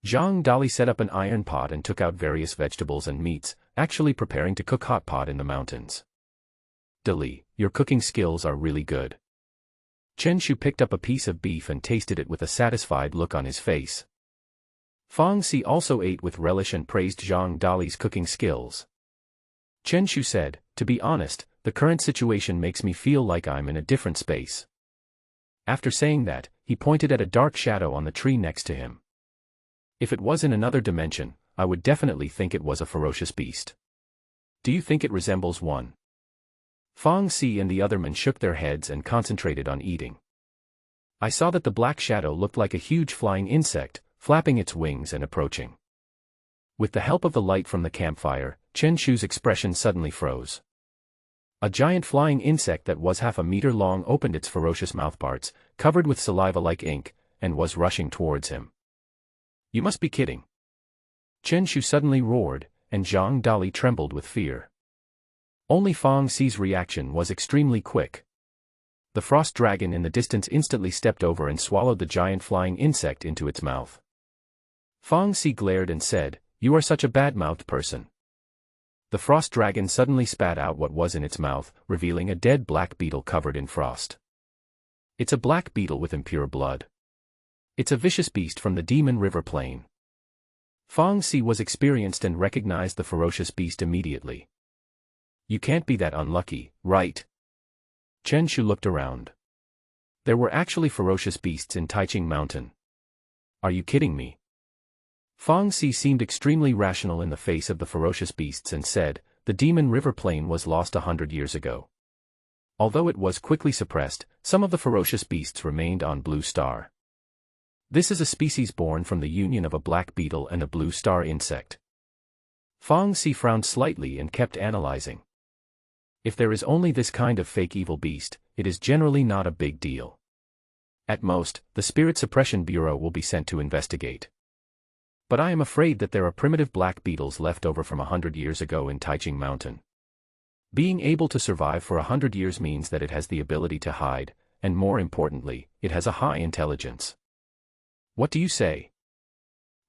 Zhang Dali set up an iron pot and took out various vegetables and meats, actually preparing to cook hot pot in the mountains. Dali, your cooking skills are really good. Chen Shu picked up a piece of beef and tasted it with a satisfied look on his face. Fang Xi also ate with relish and praised Zhang Dali's cooking skills. Chen Shu said, to be honest, the current situation makes me feel like I'm in a different space. After saying that, he pointed at a dark shadow on the tree next to him. If it was in another dimension, I would definitely think it was a ferocious beast. Do you think it resembles one? Fang Xi and the other men shook their heads and concentrated on eating. I saw that the black shadow looked like a huge flying insect, flapping its wings and approaching. With the help of the light from the campfire, Chen Shu's expression suddenly froze. A giant flying insect that was half a meter long opened its ferocious mouthparts, covered with saliva like ink, and was rushing towards him. You must be kidding. Chen Shu suddenly roared, and Zhang Dali trembled with fear. Only Fang Xi's reaction was extremely quick. The frost dragon in the distance instantly stepped over and swallowed the giant flying insect into its mouth. Fang Xi glared and said, "You are such a bad-mouthed person." The frost dragon suddenly spat out what was in its mouth, revealing a dead black beetle covered in frost. It's a black beetle with impure blood. It's a vicious beast from the Demon River Plain. Fang Xi was experienced and recognized the ferocious beast immediately. You can't be that unlucky, right? Chen Shu looked around. There were actually ferocious beasts in Taiching Mountain. Are you kidding me? Fang Xi seemed extremely rational in the face of the ferocious beasts and said, the Demon River Plain was lost 100 years ago. Although it was quickly suppressed, some of the ferocious beasts remained on Blue Star. This is a species born from the union of a black beetle and a blue star insect. Fang Xi frowned slightly and kept analyzing. If there is only this kind of fake evil beast, it is generally not a big deal. At most, the Spirit Suppression Bureau will be sent to investigate. But I am afraid that there are primitive black beetles left over from 100 years ago in Taiching Mountain. Being able to survive for 100 years means that it has the ability to hide, and more importantly, it has a high intelligence. What do you say?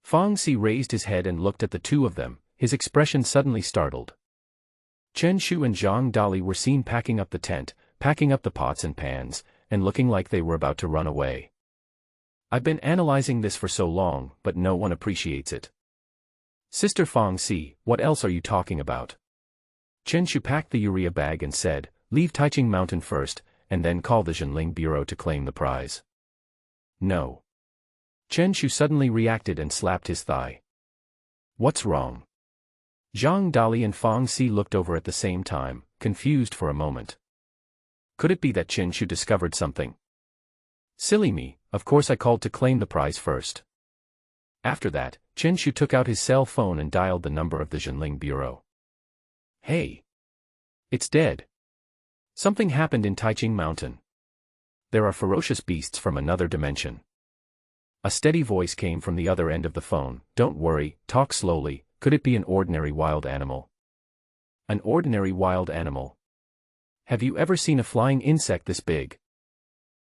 Fang Xi raised his head and looked at the two of them, his expression suddenly startled. Chen Shu and Zhang Dali were seen packing up the tent, packing up the pots and pans, and looking like they were about to run away. I've been analyzing this for so long, but no one appreciates it. Sister Fang Xi, what else are you talking about? Chen Shu packed the urea bag and said, leave Taiching Mountain first, and then call the Zhenling Bureau to claim the prize. No. Chen Shu suddenly reacted and slapped his thigh. What's wrong? Zhang Dali and Fang Xi looked over at the same time, confused for a moment. Could it be that Chen Shu discovered something? Silly me, of course I called to claim the prize first. After that, Chen Shu took out his cell phone and dialed the number of the Zhenling Bureau. Hey! It's dead. Something happened in Taiching Mountain. There are ferocious beasts from another dimension. A steady voice came from the other end of the phone. Don't worry, talk slowly, could it be an ordinary wild animal? An ordinary wild animal? Have you ever seen a flying insect this big?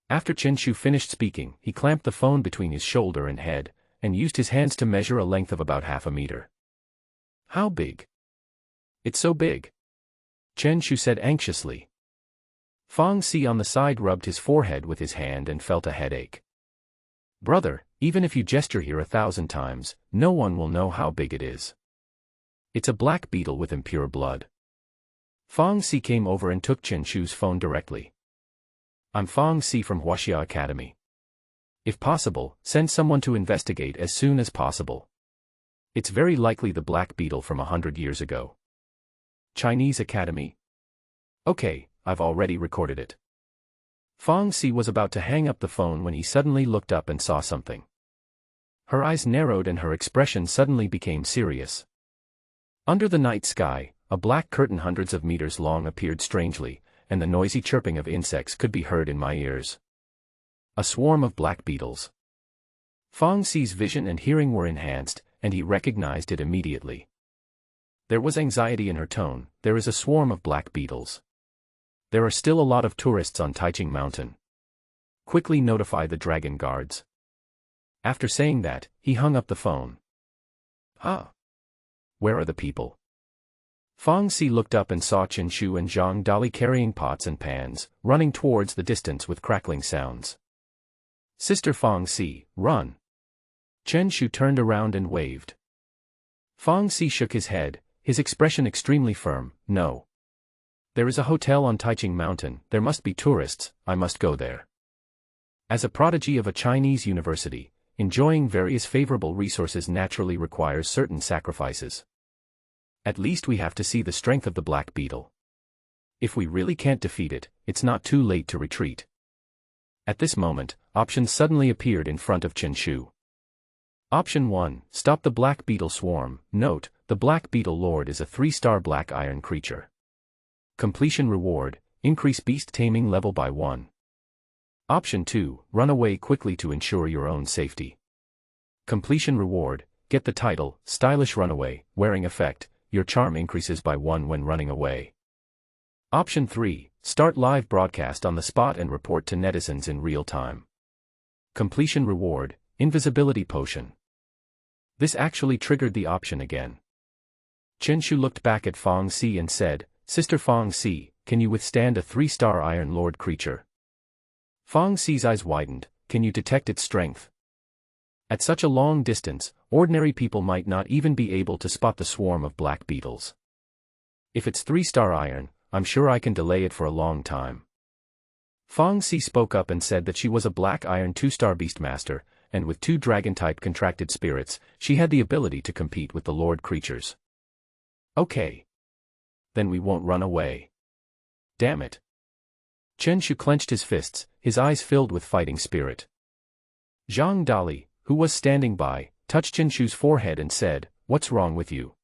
After Chen Shu finished speaking, he clamped the phone between his shoulder and head, and used his hands to measure a length of about half a meter. How big? It's so big. Chen Shu said anxiously. Fang Xi on the side rubbed his forehead with his hand and felt a headache. Brother, even if you gesture here 1,000 times, no one will know how big it is. It's a black beetle with impure blood. Fang Xi came over and took Chen Shu's phone directly. I'm Fang Xi from Huaxia Academy. If possible, send someone to investigate as soon as possible. It's very likely the black beetle from 100 years ago. Chinese Academy? Okay, I've already recorded it. Fang Xi was about to hang up the phone when he suddenly looked up and saw something. Her eyes narrowed and her expression suddenly became serious. Under the night sky, a black curtain hundreds of meters long appeared strangely, and the noisy chirping of insects could be heard in my ears. A swarm of black beetles. Fang Xi's vision and hearing were enhanced, and he recognized it immediately. There was anxiety in her tone. There is a swarm of black beetles. There are still a lot of tourists on Taiching Mountain. Quickly notify the dragon guards. After saying that, he hung up the phone. Where are the people? Fang Xi looked up and saw Chen Shu and Zhang Dali carrying pots and pans, running towards the distance with crackling sounds. "Sister Fang Xi, run!" Chen Shu turned around and waved. Fang Xi shook his head, his expression extremely firm. "No. There is a hotel on Taiching Mountain, there must be tourists, I must go there." As a prodigy of a Chinese university, enjoying various favorable resources naturally requires certain sacrifices. At least we have to see the strength of the black beetle. If we really can't defeat it, it's not too late to retreat. At this moment, options suddenly appeared in front of Chen Shu. Option 1, stop the black beetle swarm. Note, the black beetle lord is a 3-star black iron creature. Completion reward, increase beast taming level by 1. Option 2, run away quickly to ensure your own safety. Completion reward, get the title, stylish runaway, wearing effect, your charm increases by 1 when running away. Option 3, start live broadcast on the spot and report to netizens in real time. Completion reward, invisibility potion. This actually triggered the option again. Chen Shu looked back at Fang Xi and said, "Sister Fang Xi, can you withstand a 3-star Iron Lord creature?" Fang Xi's eyes widened. "Can you detect its strength?" At such a long distance, ordinary people might not even be able to spot the swarm of black beetles. "If it's 3-star iron, I'm sure I can delay it for a long time." Fang Xi spoke up and said that she was a black iron 2-star beastmaster, and with 2 dragon-type contracted spirits, she had the ability to compete with the lord creatures. "Okay. Then we won't run away. Damn it." Chen Shu clenched his fists, his eyes filled with fighting spirit. Zhang Dali, who was standing by, touched Chen Shu's forehead and said, "What's wrong with you?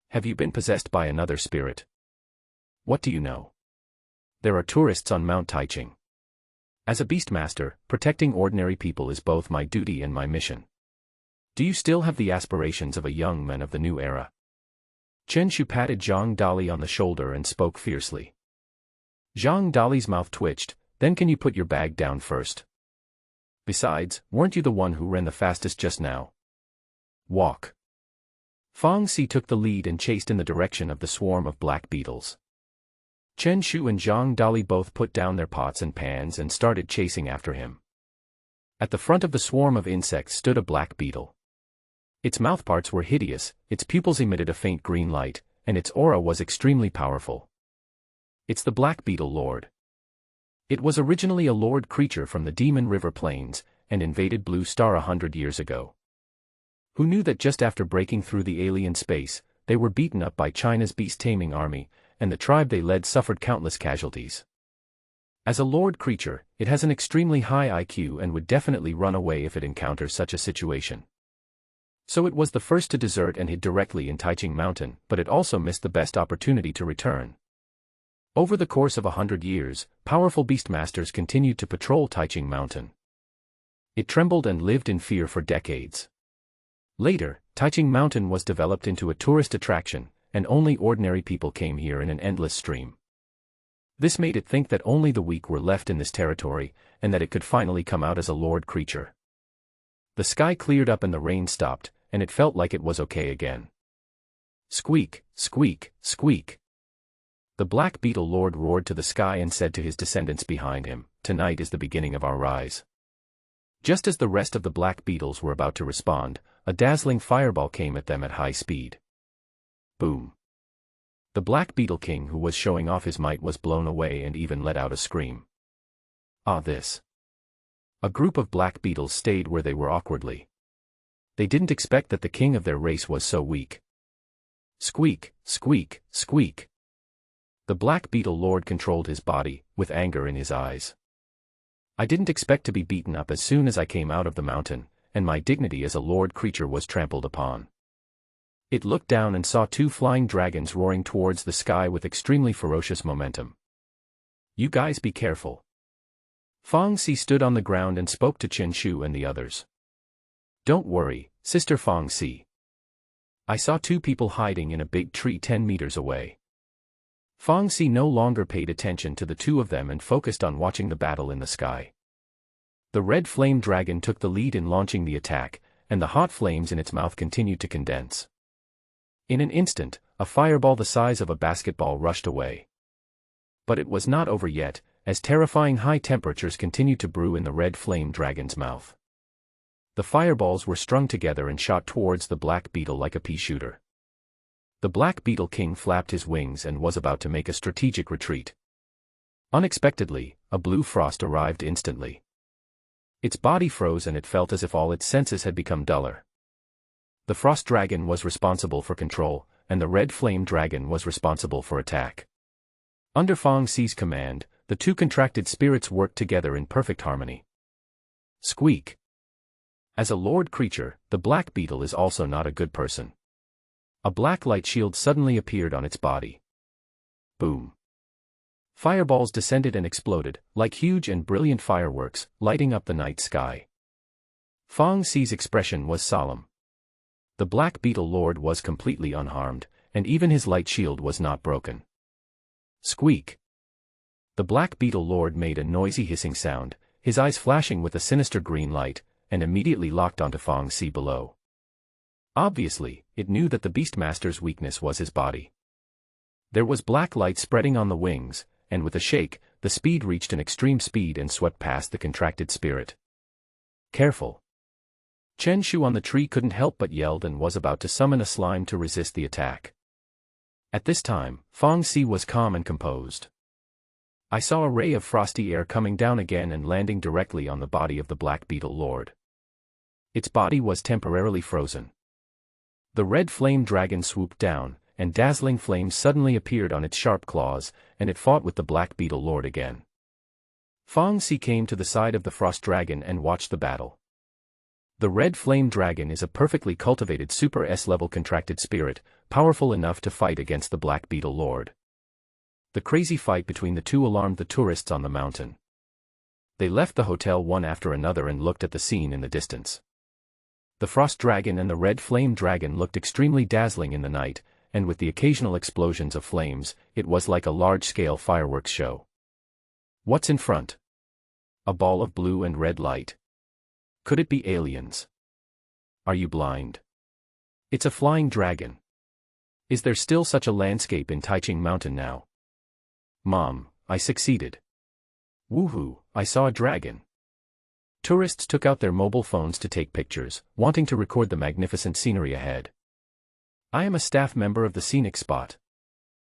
Have you been possessed by another spirit? What do you know? There are tourists on Mount Taiching. As a beastmaster, protecting ordinary people is both my duty and my mission. Do you still have the aspirations of a young man of the new era?" Chen Shu patted Zhang Dali on the shoulder and spoke fiercely. Zhang Dali's mouth twitched. "Then can you put your bag down first? Besides, weren't you the one who ran the fastest just now? Walk." Fang Xi took the lead and chased in the direction of the swarm of black beetles. Chen Shu and Zhang Dali both put down their pots and pans and started chasing after him. At the front of the swarm of insects stood a black beetle. Its mouthparts were hideous, its pupils emitted a faint green light, and its aura was extremely powerful. It's the black beetle lord. It was originally a lord creature from the Demon River Plains, and invaded Blue Star 100 years ago. Who knew that just after breaking through the alien space, they were beaten up by China's beast-taming army, and the tribe they led suffered countless casualties. As a lord creature, it has an extremely high IQ and would definitely run away if it encounters such a situation. So it was the first to desert and hid directly in Taiching Mountain, but it also missed the best opportunity to return. Over the course of 100 years, powerful beastmasters continued to patrol Taiching Mountain. It trembled and lived in fear for decades. Later, Taiching Mountain was developed into a tourist attraction, and only ordinary people came here in an endless stream. This made it think that only the weak were left in this territory, and that it could finally come out as a lord creature. The sky cleared up and the rain stopped, and it felt like it was okay again. Squeak, squeak, squeak. The black beetle lord roared to the sky and said to his descendants behind him, "Tonight is the beginning of our rise." Just as the rest of the black beetles were about to respond, a dazzling fireball came at them at high speed. Boom. The black beetle king who was showing off his might was blown away and even let out a scream. Ah, this. A group of black beetles stayed where they were awkwardly. They didn't expect that the king of their race was so weak. Squeak, squeak, squeak. The black beetle lord controlled his body, with anger in his eyes. "I didn't expect to be beaten up as soon as I came out of the mountain, and my dignity as a lord creature was trampled upon." It looked down and saw 2 flying dragons roaring towards the sky with extremely ferocious momentum. "You guys be careful." Fang Xi stood on the ground and spoke to Chen Shu and the others. "Don't worry, Sister Fang Xi. I saw 2 people hiding in a big tree 10 meters away." Fang Xi no longer paid attention to the 2 of them and focused on watching the battle in the sky. The red flame dragon took the lead in launching the attack, and the hot flames in its mouth continued to condense. In an instant, a fireball the size of a basketball rushed away. But it was not over yet, as terrifying high temperatures continued to brew in the red flame dragon's mouth. The fireballs were strung together and shot towards the black beetle like a pea shooter. The black beetle king flapped his wings and was about to make a strategic retreat. Unexpectedly, a blue frost arrived instantly. Its body froze and it felt as if all its senses had become duller. The frost dragon was responsible for control, and the red flame dragon was responsible for attack. Under Fong Xi's command, the two contracted spirits worked together in perfect harmony. Squeak. As a lord creature, the black beetle is also not a good person. A black light shield suddenly appeared on its body. Boom. Fireballs descended and exploded, like huge and brilliant fireworks, lighting up the night sky. Fong Xi's expression was solemn. The black beetle lord was completely unharmed, and even his light shield was not broken. Squeak. The black beetle lord made a noisy hissing sound, his eyes flashing with a sinister green light, and immediately locked onto Fong Xi below. Obviously, it knew that the Beastmaster's weakness was his body. There was black light spreading on the wings, and with a shake, the speed reached an extreme speed and swept past the contracted spirit. Careful. Chen Shu on the tree couldn't help but yelled and was about to summon a slime to resist the attack. At this time, Fong Xi was calm and composed. I saw a ray of frosty air coming down again and landing directly on the body of the black beetle lord. Its body was temporarily frozen. The red flame dragon swooped down, and dazzling flames suddenly appeared on its sharp claws, and it fought with the black beetle lord again. Fong Xi came to the side of the frost dragon and watched the battle. The red flame dragon is a perfectly cultivated Super S-level contracted spirit, powerful enough to fight against the black beetle lord. The crazy fight between the two alarmed the tourists on the mountain. They left the hotel one after another and looked at the scene in the distance. The frost dragon and the red flame dragon looked extremely dazzling in the night, and with the occasional explosions of flames, it was like a large-scale fireworks show. What's in front? A ball of blue and red light. Could it be aliens? Are you blind? It's a flying dragon. Is there still such a landscape in Taiching Mountain now? Mom, I succeeded. Woohoo, I saw a dragon. Tourists took out their mobile phones to take pictures, wanting to record the magnificent scenery ahead. I am a staff member of the scenic spot.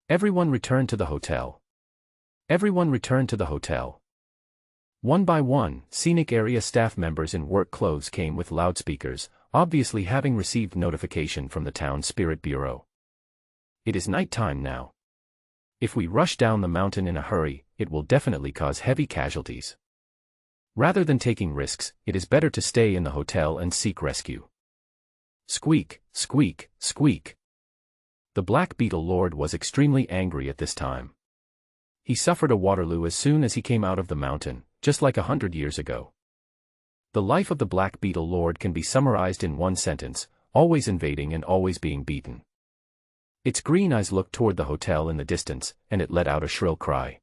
Everyone returned to the hotel. Everyone returned to the hotel. One by one, scenic area staff members in work clothes came with loudspeakers, obviously having received notification from the town spirit bureau. It is night time now. If we rush down the mountain in a hurry, it will definitely cause heavy casualties. Rather than taking risks, it is better to stay in the hotel and seek rescue. Squeak, squeak, squeak. The black beetle lord was extremely angry at this time. He suffered a Waterloo as soon as he came out of the mountain, just like 100 years ago. The life of the black beetle lord can be summarized in one sentence: always invading and always being beaten. Its green eyes looked toward the hotel in the distance, and it let out a shrill cry.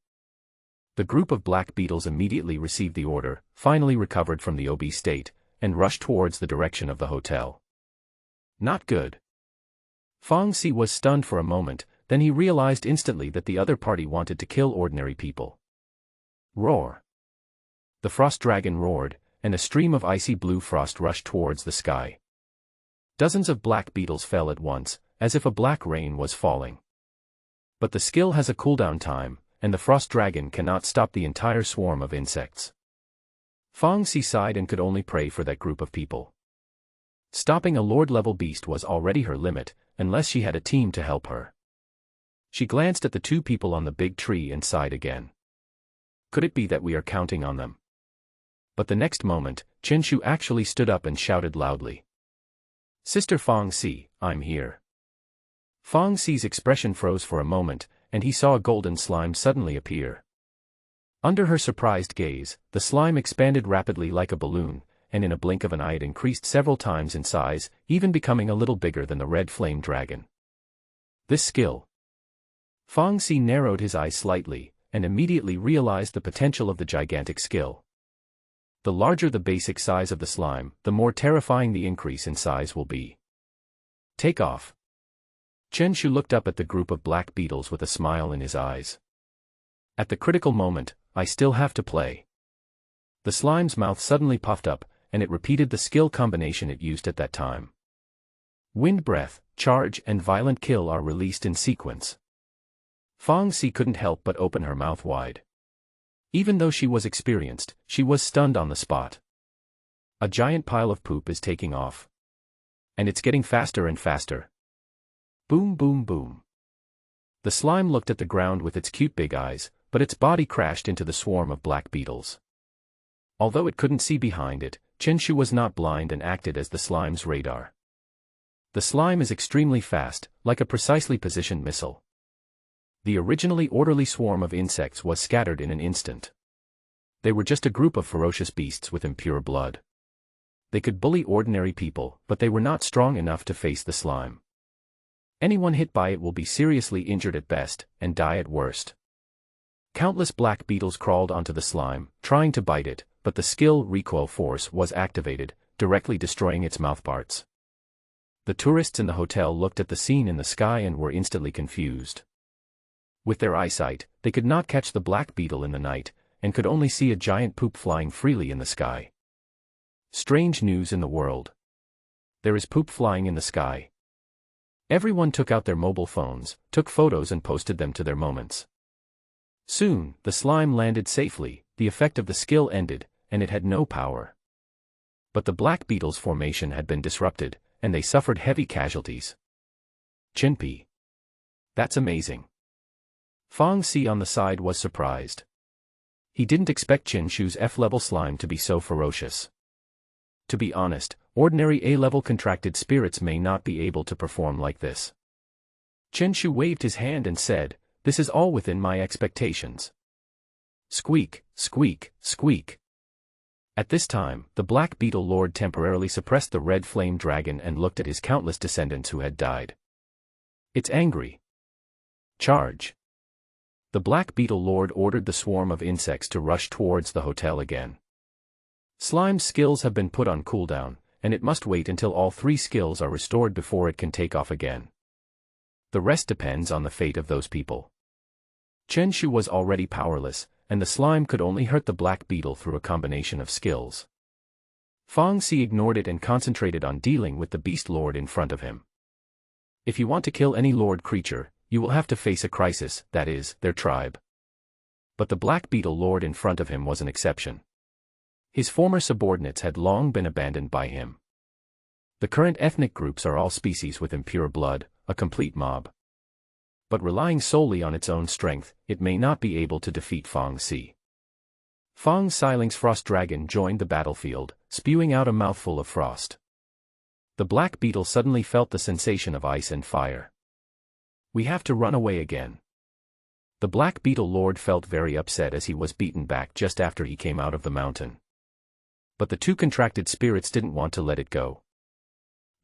The group of black beetles immediately received the order, finally recovered from the obese state, and rushed towards the direction of the hotel. Not good. Fong Xi was stunned for a moment, then he realized instantly that the other party wanted to kill ordinary people. Roar. The frost dragon roared, and a stream of icy blue frost rushed towards the sky. Dozens of black beetles fell at once, as if a black rain was falling. But the skill has a cooldown time, and the frost dragon cannot stop the entire swarm of insects. Fong Xi sighed and could only pray for that group of people. Stopping a lord-level beast was already her limit, unless she had a team to help her. She glanced at the two people on the big tree and sighed again. Could it be that we are counting on them? But the next moment, Chen Shu actually stood up and shouted loudly. Sister Fong Xi, I'm here. Fong Xi's expression froze for a moment, and he saw a golden slime suddenly appear. Under her surprised gaze, the slime expanded rapidly like a balloon, and in a blink of an eye it increased several times in size, even becoming a little bigger than the red flame dragon. This skill. Fong Xi narrowed his eyes slightly, and immediately realized the potential of the gigantic skill. The larger the basic size of the slime, the more terrifying the increase in size will be. Take off. Chen Shu looked up at the group of black beetles with a smile in his eyes. At the critical moment, I still have to play. The slime's mouth suddenly puffed up, and it repeated the skill combination it used at that time. Wind breath, charge and violent kill are released in sequence. Fang Xi couldn't help but open her mouth wide. Even though she was experienced, she was stunned on the spot. A giant pile of poop is taking off. And it's getting faster and faster. Boom boom boom. The slime looked at the ground with its cute big eyes, but its body crashed into the swarm of black beetles. Although it couldn't see behind it, Chen Shu was not blind and acted as the slime's radar. The slime is extremely fast, like a precisely positioned missile. The originally orderly swarm of insects was scattered in an instant. They were just a group of ferocious beasts with impure blood. They could bully ordinary people, but they were not strong enough to face the slime. Anyone hit by it will be seriously injured at best, and die at worst. Countless black beetles crawled onto the slime, trying to bite it, but the skill recoil force was activated, directly destroying its mouthparts. The tourists in the hotel looked at the scene in the sky and were instantly confused. With their eyesight, they could not catch the black beetle in the night, and could only see a giant poop flying freely in the sky. Strange news in the world. There is poop flying in the sky. Everyone took out their mobile phones, took photos and posted them to their moments. Soon, the slime landed safely, the effect of the skill ended, and it had no power. But the black beetle's formation had been disrupted, and they suffered heavy casualties. Chinpi. That's amazing. Fang Xi on the side was surprised. He didn't expect Chen Shu's F-level slime to be so ferocious. To be honest, ordinary A-level contracted spirits may not be able to perform like this. Chen Shu waved his hand and said, "This is all within my expectations." Squeak, squeak, squeak. At this time, the Black Beetle Lord temporarily suppressed the red flame dragon and looked at his countless descendants who had died. It's angry. Charge. The Black Beetle Lord ordered the swarm of insects to rush towards the hotel again. Slime's skills have been put on cooldown, and it must wait until all 3 skills are restored before it can take off again. The rest depends on the fate of those people. Chen Shu was already powerless, and the slime could only hurt the black beetle through a combination of skills. Fang Xi ignored it and concentrated on dealing with the beast lord in front of him. If you want to kill any lord creature, you will have to face a crisis, that is, their tribe. But the black beetle lord in front of him was an exception. His former subordinates had long been abandoned by him. The current ethnic groups are all species with impure blood, a complete mob. But relying solely on its own strength, it may not be able to defeat Fang Xi. Fang Xiling's frost dragon joined the battlefield, spewing out a mouthful of frost. The black beetle suddenly felt the sensation of ice and fire. We have to run away again. The black beetle lord felt very upset as he was beaten back just after he came out of the mountain. But the 2 contracted spirits didn't want to let it go.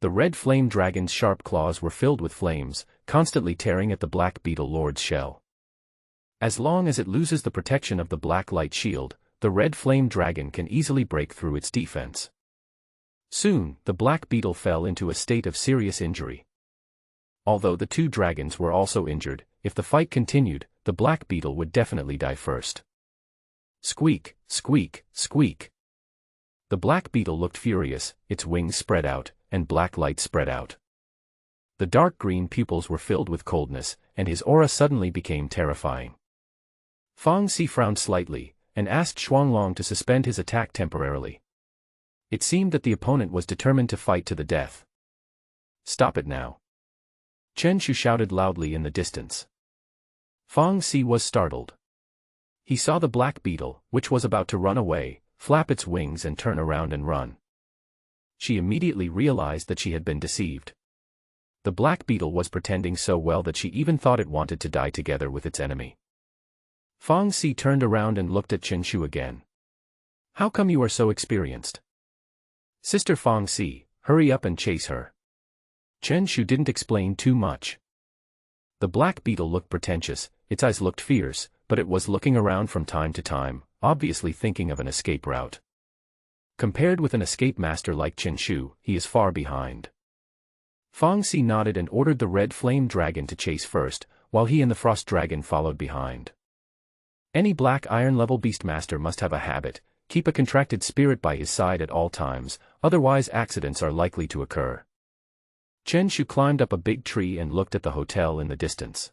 The red flame dragon's sharp claws were filled with flames, constantly tearing at the black beetle lord's shell. As long as it loses the protection of the black light shield, the red flame dragon can easily break through its defense. Soon, the black beetle fell into a state of serious injury. Although the 2 dragons were also injured, if the fight continued, the black beetle would definitely die first. Squeak, squeak, squeak. The black beetle looked furious, its wings spread out, and black light spread out. The dark green pupils were filled with coldness, and his aura suddenly became terrifying. Fang Xi frowned slightly, and asked Xuanglong to suspend his attack temporarily. It seemed that the opponent was determined to fight to the death. Stop it now. Chen Shu shouted loudly in the distance. Fang Xi was startled. He saw the black beetle, which was about to run away, flap its wings and turn around and run. She immediately realized that she had been deceived. The black beetle was pretending so well that she even thought it wanted to die together with its enemy. Fang Xi turned around and looked at Chen Shu again. How come you are so experienced? Sister Fang Xi, hurry up and chase her. Chen Shu didn't explain too much. The black beetle looked pretentious, its eyes looked fierce, but it was looking around from time to time, obviously thinking of an escape route. Compared with an escape master like Chen Shu, he is far behind. Fong Si nodded and ordered the red flame dragon to chase first, while he and the frost dragon followed behind. Any black iron-level beastmaster must have a habit: keep a contracted spirit by his side at all times, otherwise accidents are likely to occur. Chen Shu climbed up a big tree and looked at the hotel in the distance.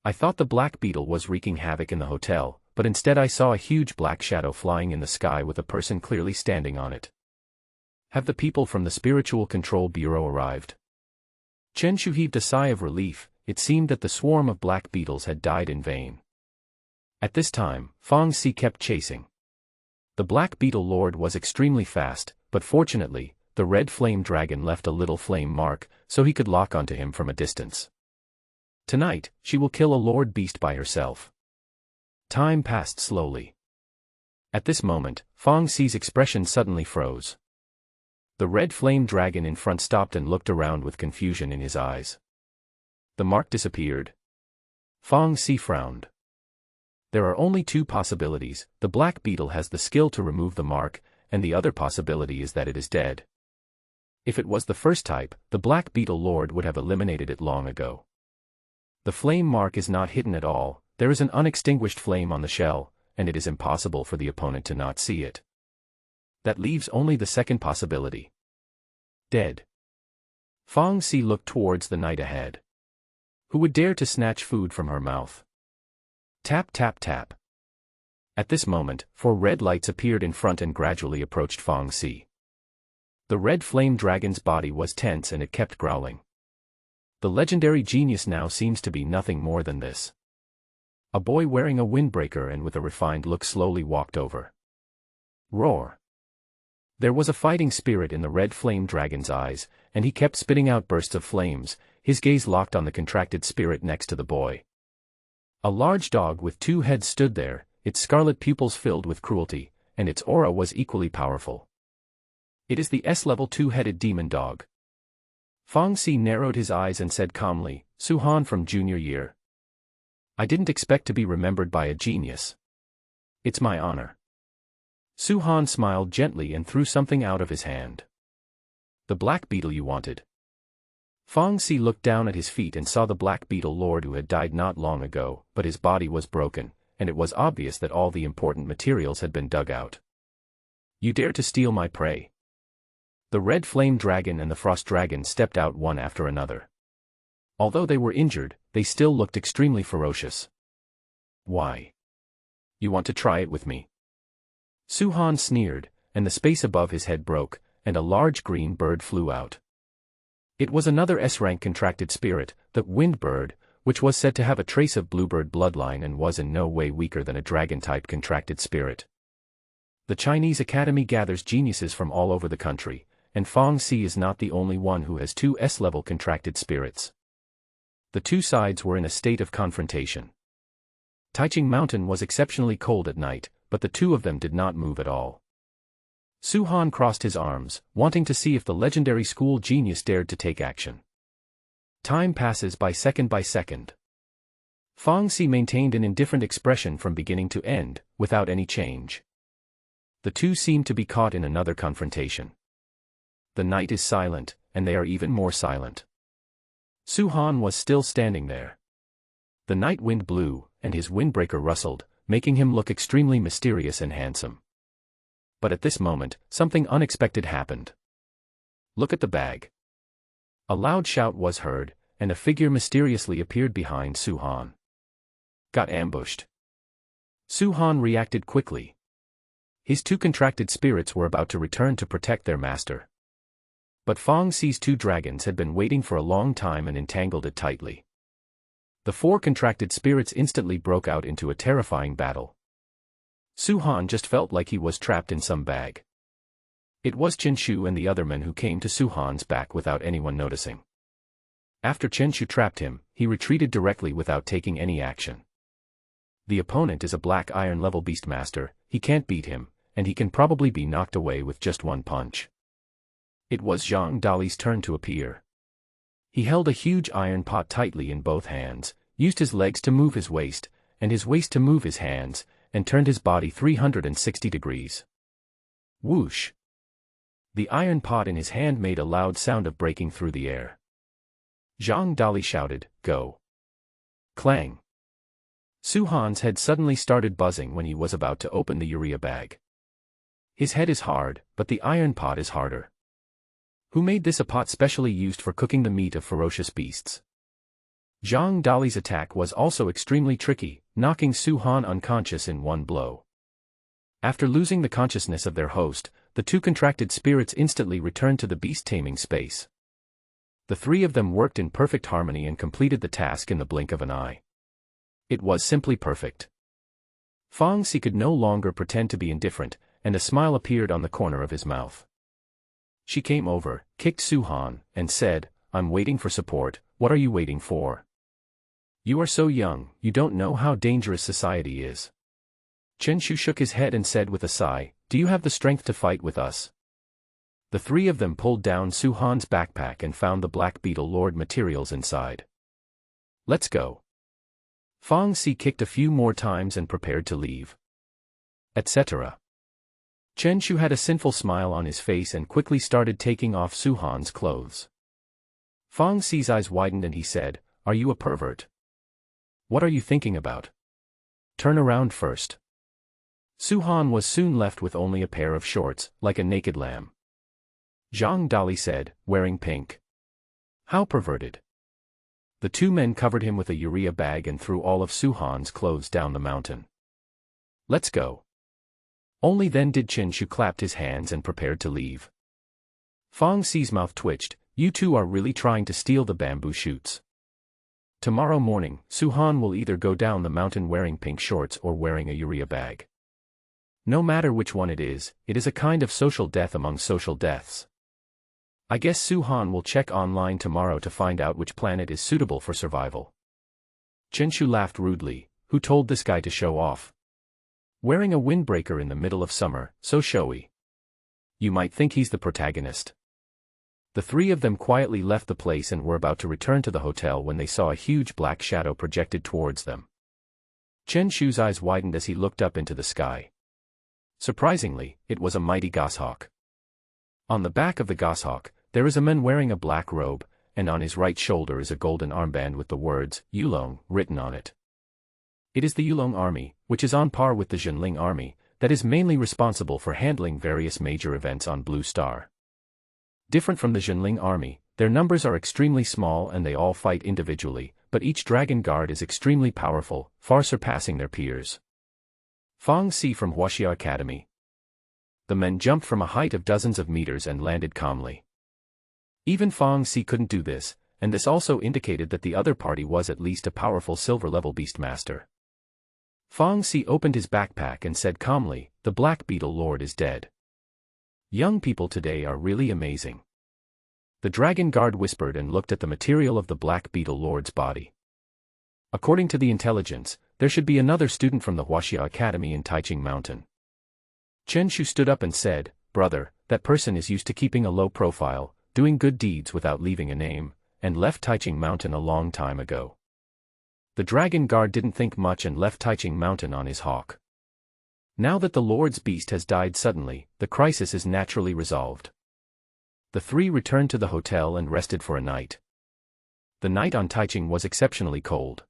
I thought the black beetle was wreaking havoc in the hotel, but instead I saw a huge black shadow flying in the sky with a person clearly standing on it. Have the people from the Spiritual Control Bureau arrived? Chen Shu heaved a sigh of relief. It seemed that the swarm of black beetles had died in vain. At this time, Fong Si kept chasing. The black beetle lord was extremely fast, but fortunately, the red flame dragon left a little flame mark, so he could lock onto him from a distance. Tonight, she will kill a lord beast by herself. Time passed slowly. At this moment, Fong Si's expression suddenly froze. The red flame dragon in front stopped and looked around with confusion in his eyes. The mark disappeared. Fong Si frowned. There are only two possibilities: the black beetle has the skill to remove the mark, and the other possibility is that it is dead. If it was the first type, the black beetle lord would have eliminated it long ago. The flame mark is not hidden at all. There is an unextinguished flame on the shell, and it is impossible for the opponent to not see it. That leaves only the second possibility. Dead. Fong Si looked towards the night ahead. Who would dare to snatch food from her mouth? Tap tap tap. At this moment, 4 red lights appeared in front and gradually approached Fong Si. The red flame dragon's body was tense and it kept growling. The legendary genius now seems to be nothing more than this. A boy wearing a windbreaker and with a refined look slowly walked over. Roar. There was a fighting spirit in the red flame dragon's eyes, and he kept spitting out bursts of flames, his gaze locked on the contracted spirit next to the boy. A large dog with 2 heads stood there, its scarlet pupils filled with cruelty, and its aura was equally powerful. It is the S-level 2-headed demon dog. Fong Si narrowed his eyes and said calmly, "Su-han from junior year. I didn't expect to be remembered by a genius. It's my honor." Su-han smiled gently and threw something out of his hand. "The black beetle you wanted." Fong Si looked down at his feet and saw the black beetle lord who had died not long ago, but his body was broken, and it was obvious that all the important materials had been dug out. "You dare to steal my prey?" The red flame dragon and the frost dragon stepped out one after another. Although they were injured, they still looked extremely ferocious. "Why? You want to try it with me?" Su-han sneered, and the space above his head broke, and a large green bird flew out. It was another S-rank contracted spirit, the wind bird, which was said to have a trace of bluebird bloodline and was in no way weaker than a dragon-type contracted spirit. The Chinese Academy gathers geniuses from all over the country, and Fong Si is not the only one who has 2 S-level contracted spirits. The two sides were in a state of confrontation. Taiching Mountain was exceptionally cold at night, but the two of them did not move at all. Su-han crossed his arms, wanting to see if the legendary school genius dared to take action. Time passes by second. Fong Si maintained an indifferent expression from beginning to end, without any change. The two seemed to be caught in another confrontation. The night is silent, and they are even more silent. Su-han was still standing there. The night wind blew, and his windbreaker rustled, making him look extremely mysterious and handsome. But at this moment, something unexpected happened. "Look at the bag." A loud shout was heard, and a figure mysteriously appeared behind Su-han. Got ambushed. Su-han reacted quickly. His 2 contracted spirits were about to return to protect their master. But Fong Si's 2 dragons had been waiting for a long time and entangled it tightly. The 4 contracted spirits instantly broke out into a terrifying battle. Su-han just felt like he was trapped in some bag. It was Chen Shu and the other men who came to Su-han's back without anyone noticing. After Chen Shu trapped him, he retreated directly without taking any action. The opponent is a black iron level beastmaster, he can't beat him, and he can probably be knocked away with just 1 punch. It was Zhang Dali's turn to appear. He held a huge iron pot tightly in both hands, used his legs to move his waist, and his waist to move his hands, and turned his body 360 degrees. Whoosh! The iron pot in his hand made a loud sound of breaking through the air. Zhang Dali shouted, "Go!" Clang! Su-Han's head suddenly started buzzing when he was about to open the urea bag. His head is hard, but the iron pot is harder. Who made this a pot specially used for cooking the meat of ferocious beasts? Zhang Dali's attack was also extremely tricky, knocking Su-Han unconscious in one blow. After losing the consciousness of their host, the two contracted spirits instantly returned to the beast-taming space. The three of them worked in perfect harmony and completed the task in the blink of an eye. It was simply perfect. Fang Xi could no longer pretend to be indifferent, and a smile appeared on the corner of his mouth. She came over, kicked Su-Han, and said, "I'm waiting for support. What are you waiting for? You are so young, you don't know how dangerous society is." Chen Shu shook his head and said with a sigh, "Do you have the strength to fight with us?" The three of them pulled down Su-Han's backpack and found the Black Beetle Lord materials inside. "Let's go." Fang Xi kicked a few more times and prepared to leave. Etc. Chen Shu had a sinful smile on his face and quickly started taking off Su-Han's clothes. Fang Xi's eyes widened and he said, "Are you a pervert? What are you thinking about? Turn around first." Su-Han was soon left with only a pair of shorts, like a naked lamb. Zhang Dali said, "Wearing pink. How perverted." The two men covered him with a urea bag and threw all of Su-Han's clothes down the mountain. "Let's go." Only then did Chen Shu clapped his hands and prepared to leave. Fang Xi's mouth twitched. "You two are really trying to steal the bamboo shoots. Tomorrow morning, Su-Han will either go down the mountain wearing pink shorts or wearing a urea bag. No matter which one it is a kind of social death among social deaths. I guess Su-Han will check online tomorrow to find out which planet is suitable for survival." Chen Shu laughed rudely. Who told this guy to show off? Wearing a windbreaker in the middle of summer, so showy. You might think he's the protagonist. The three of them quietly left the place and were about to return to the hotel when they saw a huge black shadow projected towards them. Chen Shu's eyes widened as he looked up into the sky. Surprisingly, it was a mighty goshawk. On the back of the goshawk, there is a man wearing a black robe, and on his right shoulder is a golden armband with the words, Yulong, written on it. It is the Yulong army, which is on par with the Zhenling army, that is mainly responsible for handling various major events on Blue Star. Different from the Zhenling army, their numbers are extremely small and they all fight individually, but each dragon guard is extremely powerful, far surpassing their peers. Fang Xi from Huaxia Academy. The men jumped from a height of dozens of meters and landed calmly. Even Fang Xi couldn't do this, and this also indicated that the other party was at least a powerful silver-level beastmaster. Fang Xi opened his backpack and said calmly, "The Black Beetle Lord is dead. Young people today are really amazing." The dragon guard whispered and looked at the material of the Black Beetle Lord's body. According to the intelligence, there should be another student from the Huaxia Academy in Taiching Mountain. Chen Shu stood up and said, "Brother, that person is used to keeping a low profile, doing good deeds without leaving a name, and left Taiching Mountain a long time ago." The dragon guard didn't think much and left Taiching Mountain on his hawk. Now that the Lord's beast has died suddenly, the crisis is naturally resolved. The three returned to the hotel and rested for a night. The night on Taiching was exceptionally cold.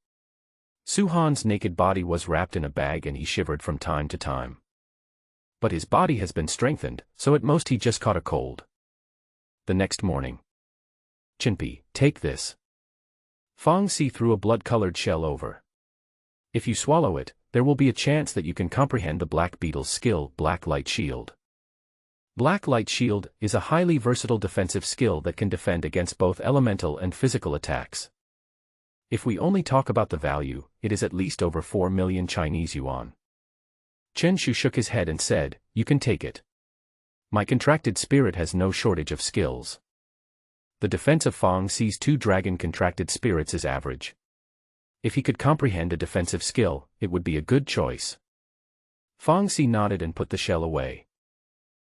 Su-Han's naked body was wrapped in a bag and he shivered from time to time. But his body has been strengthened, so at most he just caught a cold. The next morning. "Chinpi, take this." Fang Xi threw a blood-colored shell over. "If you swallow it, there will be a chance that you can comprehend the Black Beetle's skill, Black Light Shield. Black Light Shield is a highly versatile defensive skill that can defend against both elemental and physical attacks. If we only talk about the value, it is at least over 4 million Chinese yuan." Chen Shu shook his head and said, "You can take it. My contracted spirit has no shortage of skills." The defense of Fang Xi's 2 dragon contracted spirits is average. If he could comprehend a defensive skill, it would be a good choice. Fang Xi nodded and put the shell away.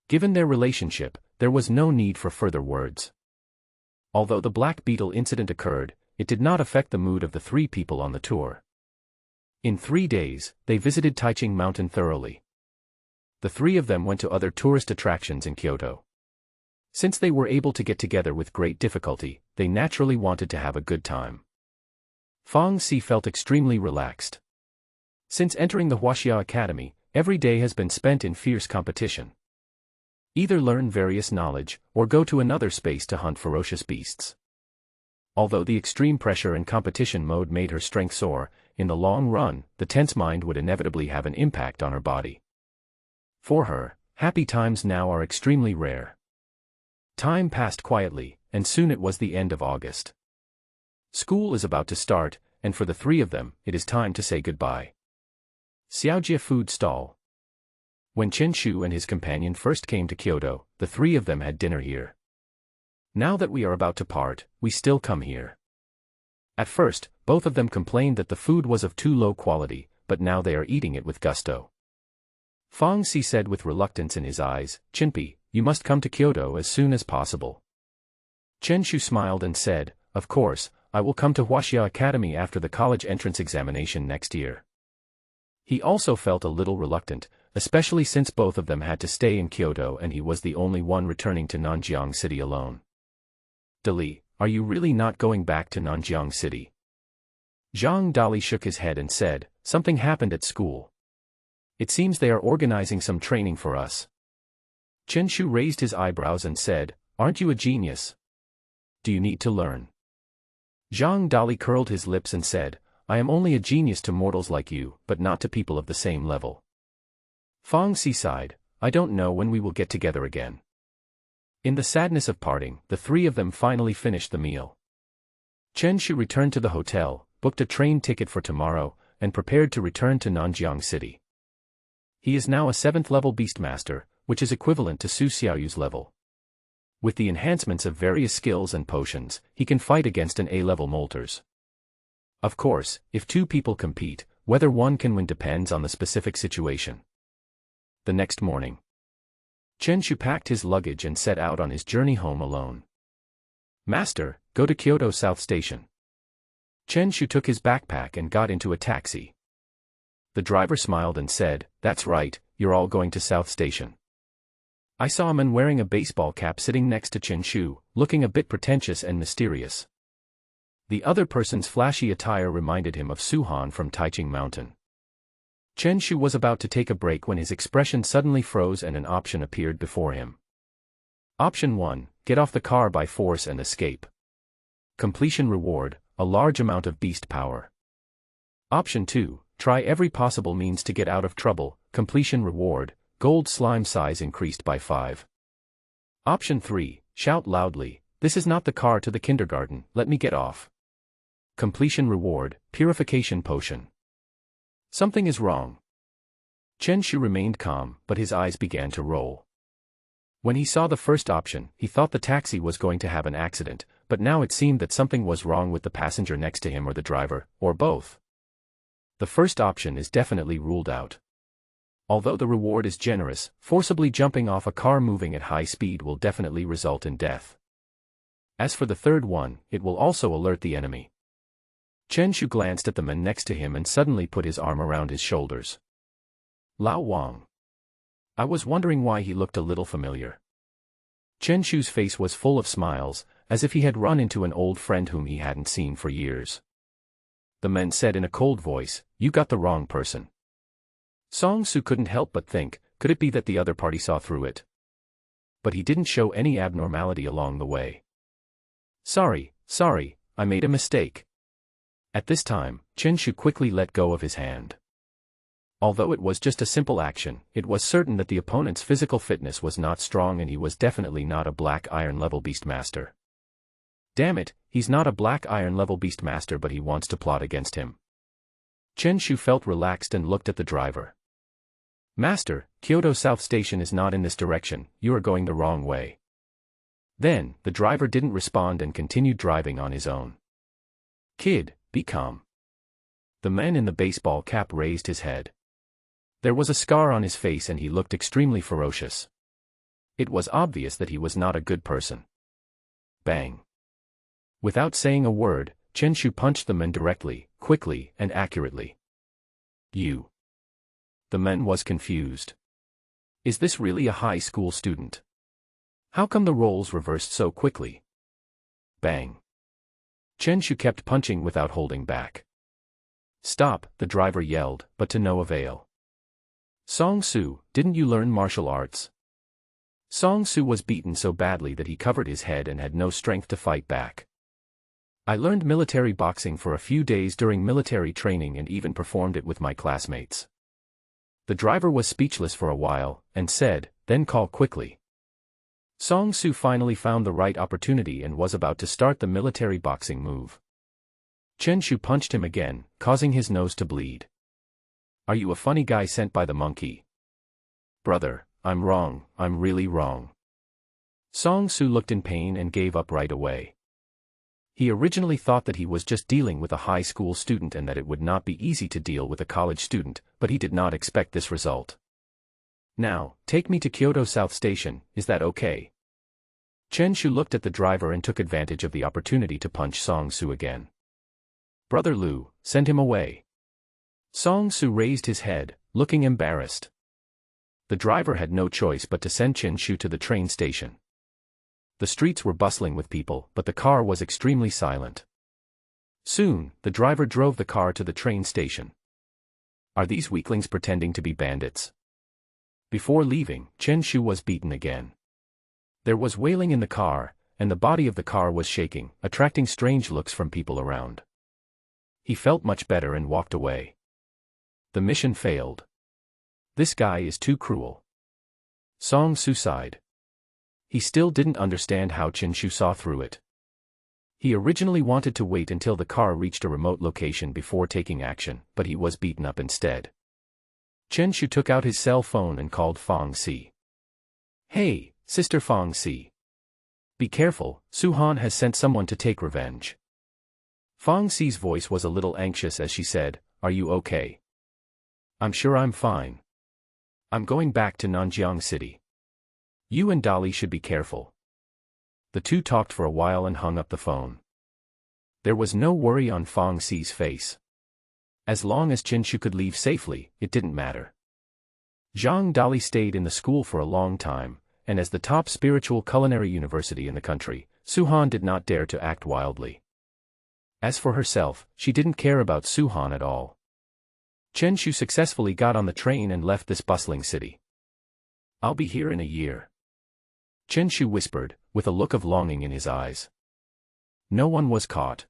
Given their relationship, there was no need for further words. Although the Black Beetle incident occurred, it did not affect the mood of the 3 people on the tour. In 3 days, they visited Taiching Mountain thoroughly. The 3 of them went to other tourist attractions in Kyoto. Since they were able to get together with great difficulty, they naturally wanted to have a good time. Fang Xi felt extremely relaxed. Since entering the Huaxia Academy, every day has been spent in fierce competition. Either learn various knowledge, or go to another space to hunt ferocious beasts. Although the extreme pressure and competition mode made her strength soar, in the long run, the tense mind would inevitably have an impact on her body. For her, happy times now are extremely rare. Time passed quietly, and soon it was the end of August. School is about to start, and for the three of them, it is time to say goodbye. Xiaojia Food Stall. When Chen Shu and his companion first came to Kyoto, the three of them had dinner here. Now that we are about to part, we still come here. At first, both of them complained that the food was of too low quality, but now they are eating it with gusto. Fang Xi said with reluctance in his eyes, "Chinpi, you must come to Kyoto as soon as possible." Chen Shu smiled and said, "Of course, I will come to Huaxia Academy after the college entrance examination next year." He also felt a little reluctant, especially since both of them had to stay in Kyoto and he was the only one returning to Nanjiang City alone. "Dali, are you really not going back to Nanjiang City?" Zhang Dali shook his head and said, "Something happened at school. It seems they are organizing some training for us." Chen Shu raised his eyebrows and said, "Aren't you a genius? Do you need to learn?" Zhang Dali curled his lips and said, "I am only a genius to mortals like you, but not to people of the same level." Fang Xi sighed, "I don't know when we will get together again." In the sadness of parting, the three of them finally finished the meal. Chen Shu returned to the hotel, booked a train ticket for tomorrow, and prepared to return to Nanjiang City. He is now a 7th level Beastmaster, which is equivalent to Su Xiaoyu's level. With the enhancements of various skills and potions, he can fight against an A-level Molters. Of course, if two people compete, whether one can win depends on the specific situation. The next morning, Chen Shu packed his luggage and set out on his journey home alone. "Master, go to Kyoto South Station." Chen Shu took his backpack and got into a taxi. The driver smiled and said, "That's right, you're all going to South Station." I saw a man wearing a baseball cap sitting next to Chen Shu, looking a bit pretentious and mysterious. The other person's flashy attire reminded him of Suhan from Taiching Mountain. Chen Shu was about to take a break when his expression suddenly froze and an option appeared before him. Option 1, get off the car by force and escape. Completion reward, a large amount of beast power. Option 2, try every possible means to get out of trouble, completion reward, gold slime size increased by 5. Option 3, shout loudly, "This is not the car to the kindergarten, let me get off." Completion reward, purification potion. Something is wrong. Chen Shu remained calm, but his eyes began to roll. When he saw the first option, he thought the taxi was going to have an accident, but now it seemed that something was wrong with the passenger next to him or the driver, or both. The first option is definitely ruled out. Although the reward is generous, forcibly jumping off a car moving at high speed will definitely result in death. As for the third one, it will also alert the enemy. Chen Shu glanced at the man next to him and suddenly put his arm around his shoulders. Lao Wang. I was wondering why he looked a little familiar. Chen Shu's face was full of smiles, as if he had run into an old friend whom he hadn't seen for years. The man said in a cold voice, "You got the wrong person." Song Su couldn't help but think, could it be that the other party saw through it? But he didn't show any abnormality along the way. Sorry, I made a mistake." At this time, Chen Shu quickly let go of his hand. Although it was just a simple action, it was certain that the opponent's physical fitness was not strong and he was definitely not a black iron level Beastmaster. Damn it, he's not a black iron level Beastmaster but he wants to plot against him. Chen Shu felt relaxed and looked at the driver. "Master, Kyoto South Station is not in this direction, you are going the wrong way." Then, the driver didn't respond and continued driving on his own. "Kid, be calm." The man in the baseball cap raised his head. There was a scar on his face and he looked extremely ferocious. It was obvious that he was not a good person. Bang. Without saying a word, Chen Shu punched the man directly, quickly, and accurately. "You." The man was confused. Is this really a high school student? How come the roles reversed so quickly? Bang. Chen Shu kept punching without holding back. Stop, the driver yelled, but to no avail. Song Su, didn't you learn martial arts? Song Su was beaten so badly that he covered his head and had no strength to fight back. I learned military boxing for a few days during military training and even performed it with my classmates. The driver was speechless for a while, and said, then call quickly. Song Su finally found the right opportunity and was about to start the military boxing move. Chen Shu punched him again, causing his nose to bleed. Are you a funny guy sent by the monkey? Brother, I'm wrong, I'm really wrong. Song Su looked in pain and gave up right away. He originally thought that he was just dealing with a high school student and that it would not be easy to deal with a college student, but he did not expect this result. Now, take me to Kyoto South Station, is that okay? Chen Shu looked at the driver and took advantage of the opportunity to punch Song Su again. Brother Lu, send him away. Song Su raised his head, looking embarrassed. The driver had no choice but to send Chen Shu to the train station. The streets were bustling with people, but the car was extremely silent. Soon, the driver drove the car to the train station. Are these weaklings pretending to be bandits? Before leaving, Chen Shu was beaten again. There was wailing in the car, and the body of the car was shaking, attracting strange looks from people around. He felt much better and walked away. The mission failed. This guy is too cruel. Song Su sighed. He still didn't understand how Chen Shu saw through it. He originally wanted to wait until the car reached a remote location before taking action, but he was beaten up instead. Chen Shu took out his cell phone and called Fong Si. Hey, Sister Fong Si. Be careful, Su Han has sent someone to take revenge. Fong Si's voice was a little anxious as she said, are you okay? I'm sure I'm fine. I'm going back to Nanjiang City. You and Dolly should be careful. The two talked for a while and hung up the phone. There was no worry on Fong Si's face. As long as Chen Shu could leave safely, it didn't matter. Zhang Dali stayed in the school for a long time, and as the top spiritual culinary university in the country, Su Han did not dare to act wildly. As for herself, she didn't care about Su Han at all. Chen Shu successfully got on the train and left this bustling city. I'll be here in a year. Chen Shu whispered, with a look of longing in his eyes. No one was caught.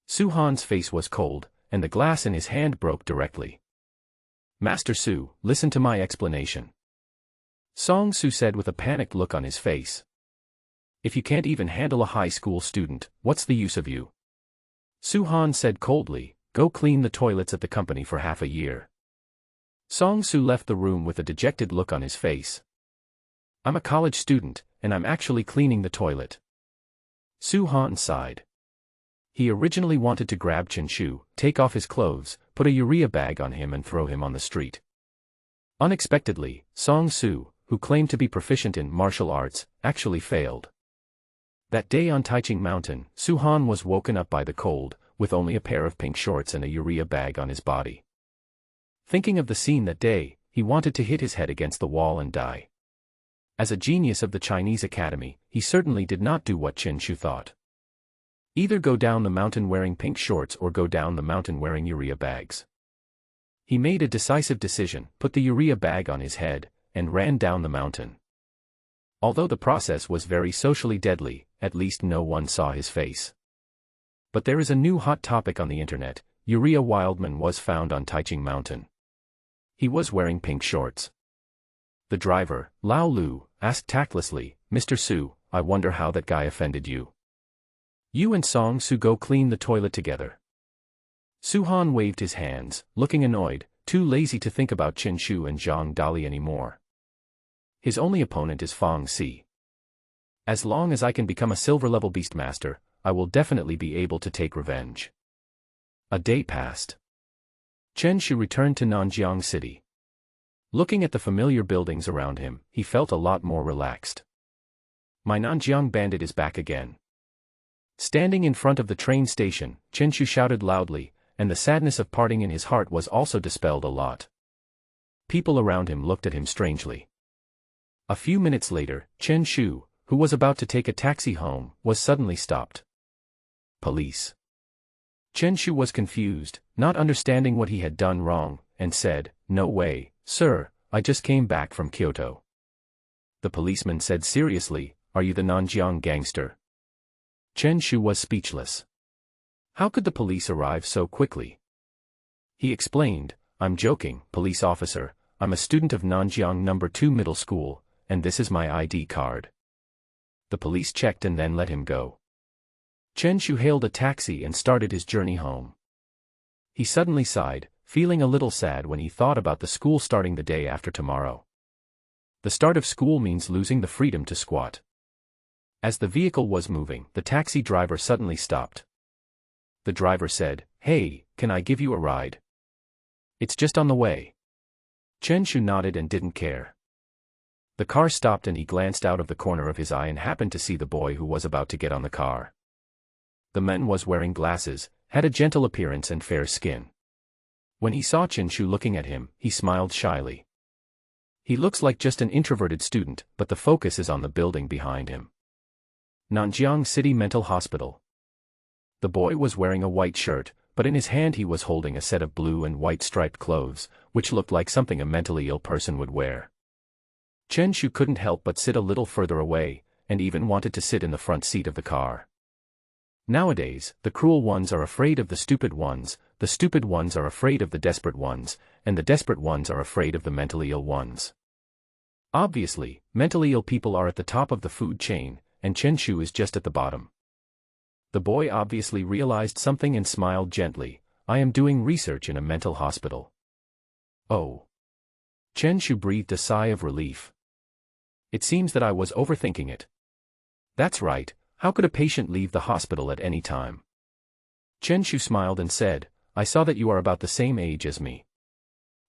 Su Han's face was cold, and the glass in his hand broke directly. Master Su, listen to my explanation. Song Su said with a panicked look on his face. If you can't even handle a high school student, what's the use of you? Su Han said coldly, go clean the toilets at the company for half a year. Song Su left the room with a dejected look on his face. I'm a college student, and I'm actually cleaning the toilet. Su Han sighed. He originally wanted to grab Chen Shu, take off his clothes, put a urea bag on him and throw him on the street. Unexpectedly, Song Su, who claimed to be proficient in martial arts, actually failed. That day on Taiching Mountain, Su Han was woken up by the cold, with only a pair of pink shorts and a urea bag on his body. Thinking of the scene that day, he wanted to hit his head against the wall and die. As a genius of the Chinese Academy, he certainly did not do what Chen Shu thought. Either go down the mountain wearing pink shorts or go down the mountain wearing urea bags. He made a decisive decision, put the urea bag on his head, and ran down the mountain. Although the process was very socially deadly, at least no one saw his face. But there is a new hot topic on the internet. Urea Wildman was found on Taiching Mountain. He was wearing pink shorts. The driver, Lao Lu, asked tactlessly, Mr. Su, I wonder how that guy offended you. You and Song Su go clean the toilet together. Su Han waved his hands, looking annoyed, too lazy to think about Chen Shu and Zhang Dali anymore. His only opponent is Fong Si. As long as I can become a silver-level beastmaster, I will definitely be able to take revenge. A day passed. Chen Shu returned to Nanjiang City. Looking at the familiar buildings around him, he felt a lot more relaxed. My Nanjiang bandit is back again. Standing in front of the train station, Chen Shu shouted loudly, and the sadness of parting in his heart was also dispelled a lot. People around him looked at him strangely. A few minutes later, Chen Shu, who was about to take a taxi home, was suddenly stopped. Police. Chen Shu was confused, not understanding what he had done wrong, and said, "No way, sir, I just came back from Kyoto." The policeman said seriously, "Are you the Nanjiang gangster?" Chen Shu was speechless. How could the police arrive so quickly? He explained, "I'm joking, police officer, I'm a student of Nanjiang No. 2 Middle School, and this is my ID card." The police checked and then let him go. Chen Shu hailed a taxi and started his journey home. He suddenly sighed, feeling a little sad when he thought about the school starting the day after tomorrow. The start of school means losing the freedom to squat. As the vehicle was moving, the taxi driver suddenly stopped. The driver said, "Hey, can I give you a ride? It's just on the way." Chen Shu nodded and didn't care. The car stopped and he glanced out of the corner of his eye and happened to see the boy who was about to get on the car. The man was wearing glasses, had a gentle appearance and fair skin. When he saw Chen Shu looking at him, he smiled shyly. He looks like just an introverted student, but the focus is on the building behind him. Nanjiang City Mental Hospital. The boy was wearing a white shirt, but in his hand he was holding a set of blue and white striped clothes, which looked like something a mentally ill person would wear. Chen Shu couldn't help but sit a little further away, and even wanted to sit in the front seat of the car. Nowadays, the cruel ones are afraid of the stupid ones are afraid of the desperate ones, and the desperate ones are afraid of the mentally ill ones. Obviously, mentally ill people are at the top of the food chain, and Chen Shu is just at the bottom. The boy obviously realized something and smiled gently. "I am doing research in a mental hospital." "Oh." Chen Shu breathed a sigh of relief. "It seems that I was overthinking it." "That's right, how could a patient leave the hospital at any time?" Chen Shu smiled and said, "I saw that you are about the same age as me.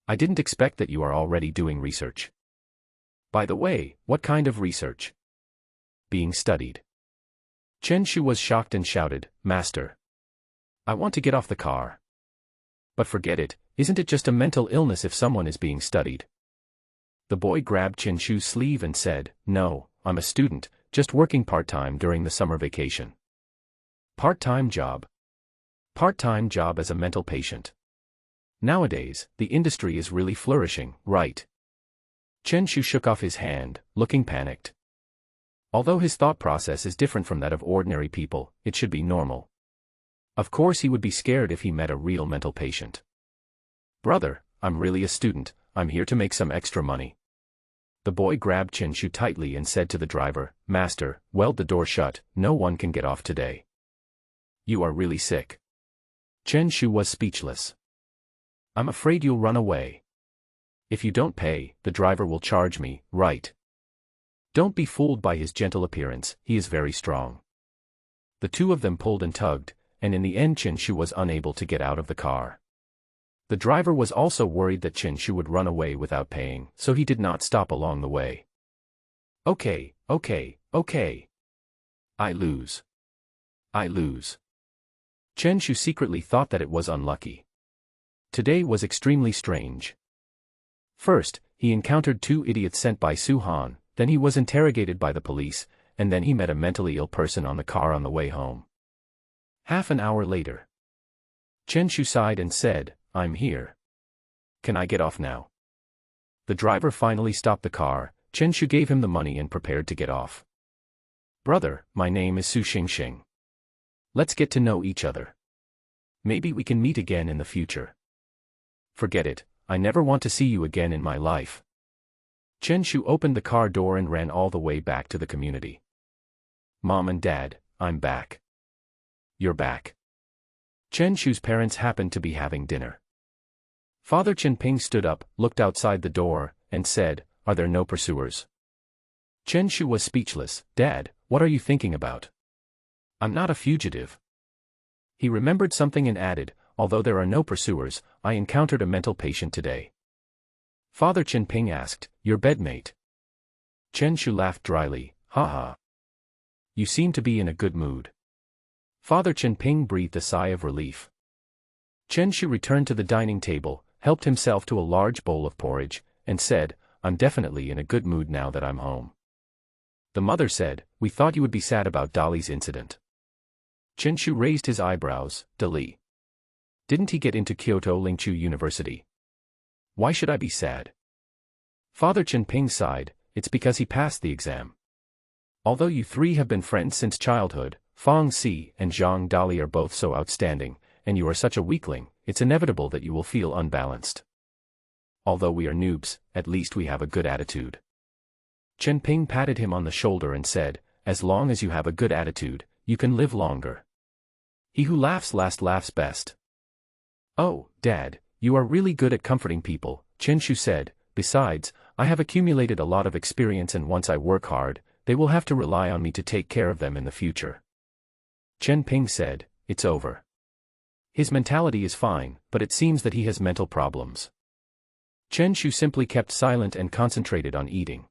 I didn't expect that you are already doing research." "By the way, what kind of research?" "Being studied." Chen Shu was shocked and shouted, "Master! I want to get off the car." "But forget it, isn't it just a mental illness if someone is being studied?" The boy grabbed Chen Shu's sleeve and said, "No, I'm a student, just working part-time during the summer vacation." "Part-time job?" "Part-time job as a mental patient. Nowadays, the industry is really flourishing, right?" Chen Shu shook off his hand, looking panicked. Although his thought process is different from that of ordinary people, it should be normal. Of course he would be scared if he met a real mental patient. "Brother, I'm really a student, I'm here to make some extra money." The boy grabbed Chen Shu tightly and said to the driver, "Master, weld the door shut, no one can get off today." "You are really sick." Chen Shu was speechless. "I'm afraid you'll run away. If you don't pay, the driver will charge me, right?" Don't be fooled by his gentle appearance, he is very strong. The two of them pulled and tugged, and in the end Chen Shu was unable to get out of the car. The driver was also worried that Chen Shu would run away without paying, so he did not stop along the way. Okay. I lose. Chen Shu secretly thought that it was unlucky. Today was extremely strange. First, he encountered two idiots sent by Su Han, then he was interrogated by the police, and then he met a mentally ill person on the car on the way home. Half an hour later. Chen Shu sighed and said, "I'm here. Can I get off now?" The driver finally stopped the car. Chen Shu gave him the money and prepared to get off. "Brother, my name is Su Xingxing. Let's get to know each other. Maybe we can meet again in the future." "Forget it, I never want to see you again in my life." Chen Shu opened the car door and ran all the way back to the community. "Mom and Dad, I'm back." "You're back." Chen Shu's parents happened to be having dinner. Father Chen Ping stood up, looked outside the door, and said, "Are there no pursuers?" Chen Shu was speechless. "Dad, what are you thinking about? I'm not a fugitive." He remembered something and added, "Although there are no pursuers, I encountered a mental patient today." Father Chen Ping asked, "Your bedmate?" Chen Shu laughed dryly, "Ha ha. You seem to be in a good mood." Father Chen Ping breathed a sigh of relief. Chen Shu returned to the dining table, helped himself to a large bowl of porridge, and said, I'm definitely in a good mood now that I'm home. The mother said, we thought you would be sad about Dolly's incident. Chenshu raised his eyebrows. Dali. Didn't he get into Kyoto Lingchu University? Why should I be sad? Father Chenping sighed, it's because he passed the exam. Although you three have been friends since childhood, Fang Si and Zhang Dali are both so outstanding, and you are such a weakling, it's inevitable that you will feel unbalanced. Although we are noobs, at least we have a good attitude. Chenping patted him on the shoulder and said, as long as you have a good attitude, you can live longer. He who laughs last laughs best. Oh, Dad, you are really good at comforting people, Chenshu said, besides, I have accumulated a lot of experience and once I work hard, they will have to rely on me to take care of them in the future. Chenping said, it's over. His mentality is fine, but it seems that he has mental problems. Chenshu simply kept silent and concentrated on eating.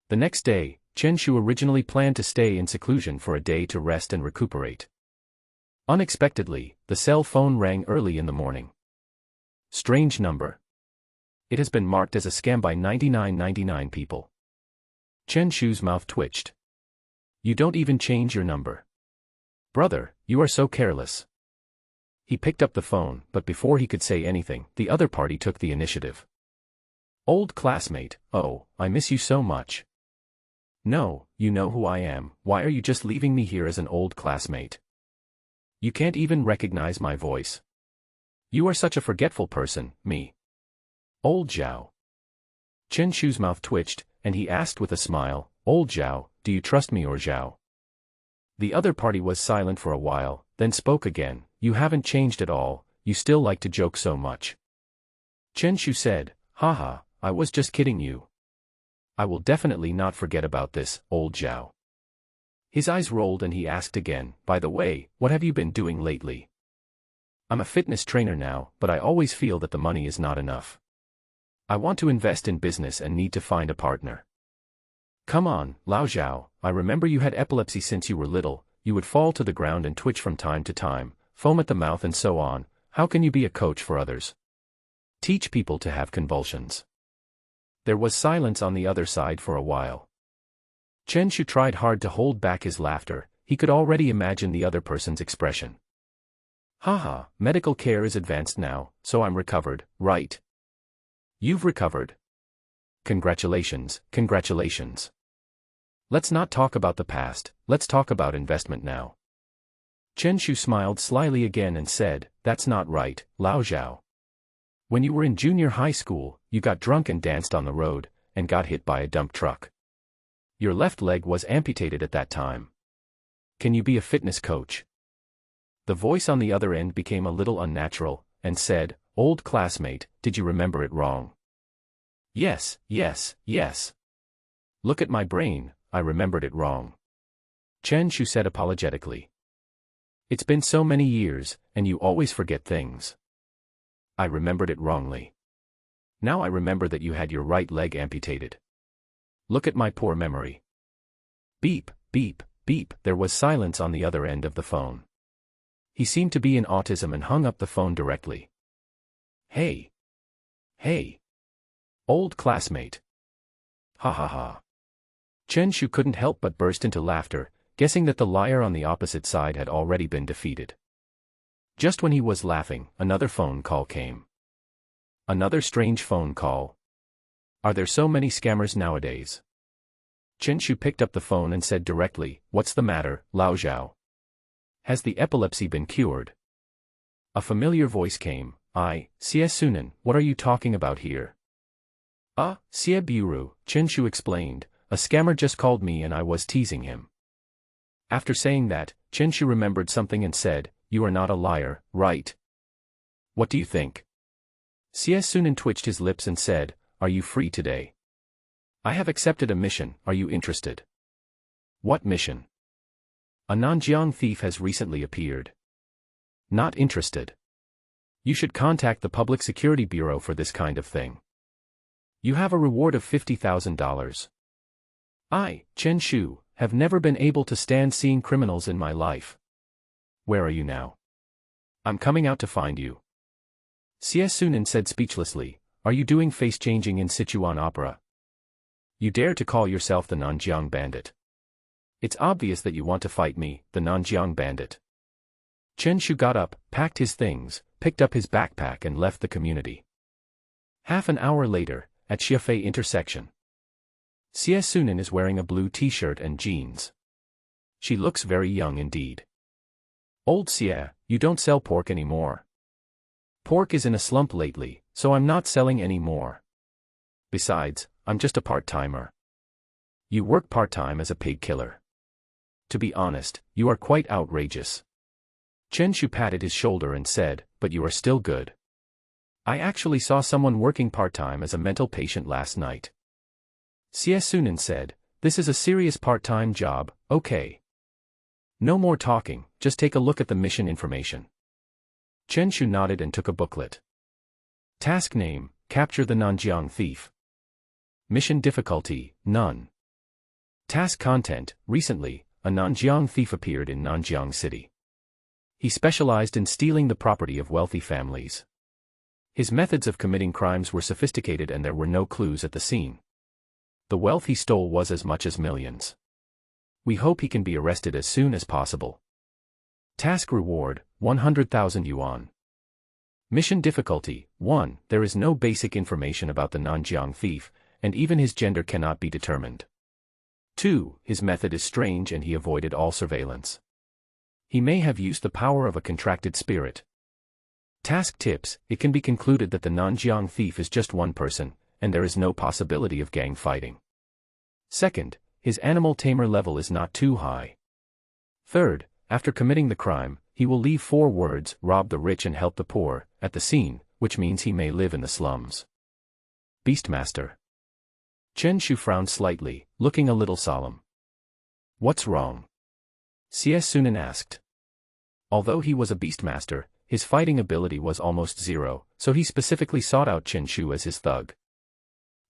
The next day, Chenshu originally planned to stay in seclusion for a day to rest and recuperate. Unexpectedly, the cell phone rang early in the morning. Strange number. It has been marked as a scam by 9999 people. Chenshu's mouth twitched. You don't even change your number. Brother, you are so careless. He picked up the phone, but before he could say anything, the other party took the initiative. Old classmate, oh, I miss you so much. No, you know who I am, why are you just leaving me here as an old classmate? You can't even recognize my voice. You are such a forgetful person, me. Old Zhao. Chenshu's mouth twitched, and he asked with a smile, Old Zhao, do you trust me or Zhao? The other party was silent for a while, then spoke again, you haven't changed at all, you still like to joke so much. Chenshu said, haha, I was just kidding you. I will definitely not forget about this, Old Zhao. His eyes rolled and he asked again, by the way, what have you been doing lately? I'm a fitness trainer now, but I always feel that the money is not enough. I want to invest in business and need to find a partner. Come on, Lao Zhao, I remember you had epilepsy since you were little, you would fall to the ground and twitch from time to time, foam at the mouth and so on, how can you be a coach for others? Teach people to have convulsions. There was silence on the other side for a while. Chenshu tried hard to hold back his laughter, he could already imagine the other person's expression. Haha, medical care is advanced now, so I'm recovered, right? You've recovered. Congratulations, congratulations. Let's not talk about the past, let's talk about investment now. Chenshu smiled slyly again and said, that's not right, Lao Zhao. When you were in junior high school, you got drunk and danced on the road, and got hit by a dump truck. Your left leg was amputated at that time. Can you be a fitness coach? The voice on the other end became a little unnatural, and said, old classmate, did you remember it wrong? Yes, yes, yes. Look at my brain, I remembered it wrong. Chenshu said apologetically. It's been so many years, and you always forget things. I remembered it wrongly. Now I remember that you had your right leg amputated. Look at my poor memory. Beep, beep, beep, there was silence on the other end of the phone. He seemed to be in autism and hung up the phone directly. Hey. Hey. Old classmate. Ha ha ha. Chenshu couldn't help but burst into laughter, guessing that the liar on the opposite side had already been defeated. Just when he was laughing, another phone call came. Another strange phone call. Are there so many scammers nowadays? Chenshu picked up the phone and said directly, what's the matter, Lao Zhao? Has the epilepsy been cured? A familiar voice came, Xie Sunan, what are you talking about here? Xie Buru, Chenshu explained, a scammer just called me and I was teasing him. After saying that, Chenshu remembered something and said, you are not a liar, right? What do you think? Xie Sunan twitched his lips and said, are you free today? I have accepted a mission, are you interested? What mission? A Nanjiang thief has recently appeared. Not interested. You should contact the Public Security Bureau for this kind of thing. You have a reward of $50,000. I, Chenshu, have never been able to stand seeing criminals in my life. Where are you now? I'm coming out to find you. Xie Sunan said speechlessly, Are you doing face-changing in Sichuan opera? You dare to call yourself the Nanjiang Bandit? It's obvious that you want to fight me, the Nanjiang Bandit. Chen Shu got up, packed his things, picked up his backpack and left the community. Half an hour later, at Xiafei intersection. Xie Sunan is wearing a blue t-shirt and jeans. She looks very young indeed. Old Xie, you don't sell pork anymore. Pork is in a slump lately, so I'm not selling any more. Besides, I'm just a part-timer. You work part-time as a pig killer. To be honest, you are quite outrageous. Chen Shu patted his shoulder and said, but you are still good. I actually saw someone working part-time as a mental patient last night. Xie Sunan said, this is a serious part-time job, okay. No more talking, just take a look at the mission information. Chen Shu nodded and took a booklet. Task name, capture the Nanjiang thief. Mission difficulty, none. Task content, recently, a Nanjiang thief appeared in Nanjiang City. He specialized in stealing the property of wealthy families. His methods of committing crimes were sophisticated and there were no clues at the scene. The wealth he stole was as much as millions. We hope he can be arrested as soon as possible. Task reward, 100,000 yuan. Mission difficulty, 1. There is no basic information about the Nanjiang thief, and even his gender cannot be determined. 2. His method is strange and he avoided all surveillance. He may have used the power of a contracted spirit. Task tips, it can be concluded that the Nanjiang thief is just one person, and there is no possibility of gang fighting. Second, his animal tamer level is not too high. Third, after committing the crime, he will leave 4 words, rob the rich and help the poor, at the scene, which means he may live in the slums. Beastmaster. Chen Shu frowned slightly, looking a little solemn. What's wrong? Xie Sunan asked. Although he was a beastmaster, his fighting ability was almost zero, so he specifically sought out Chen Shu as his thug.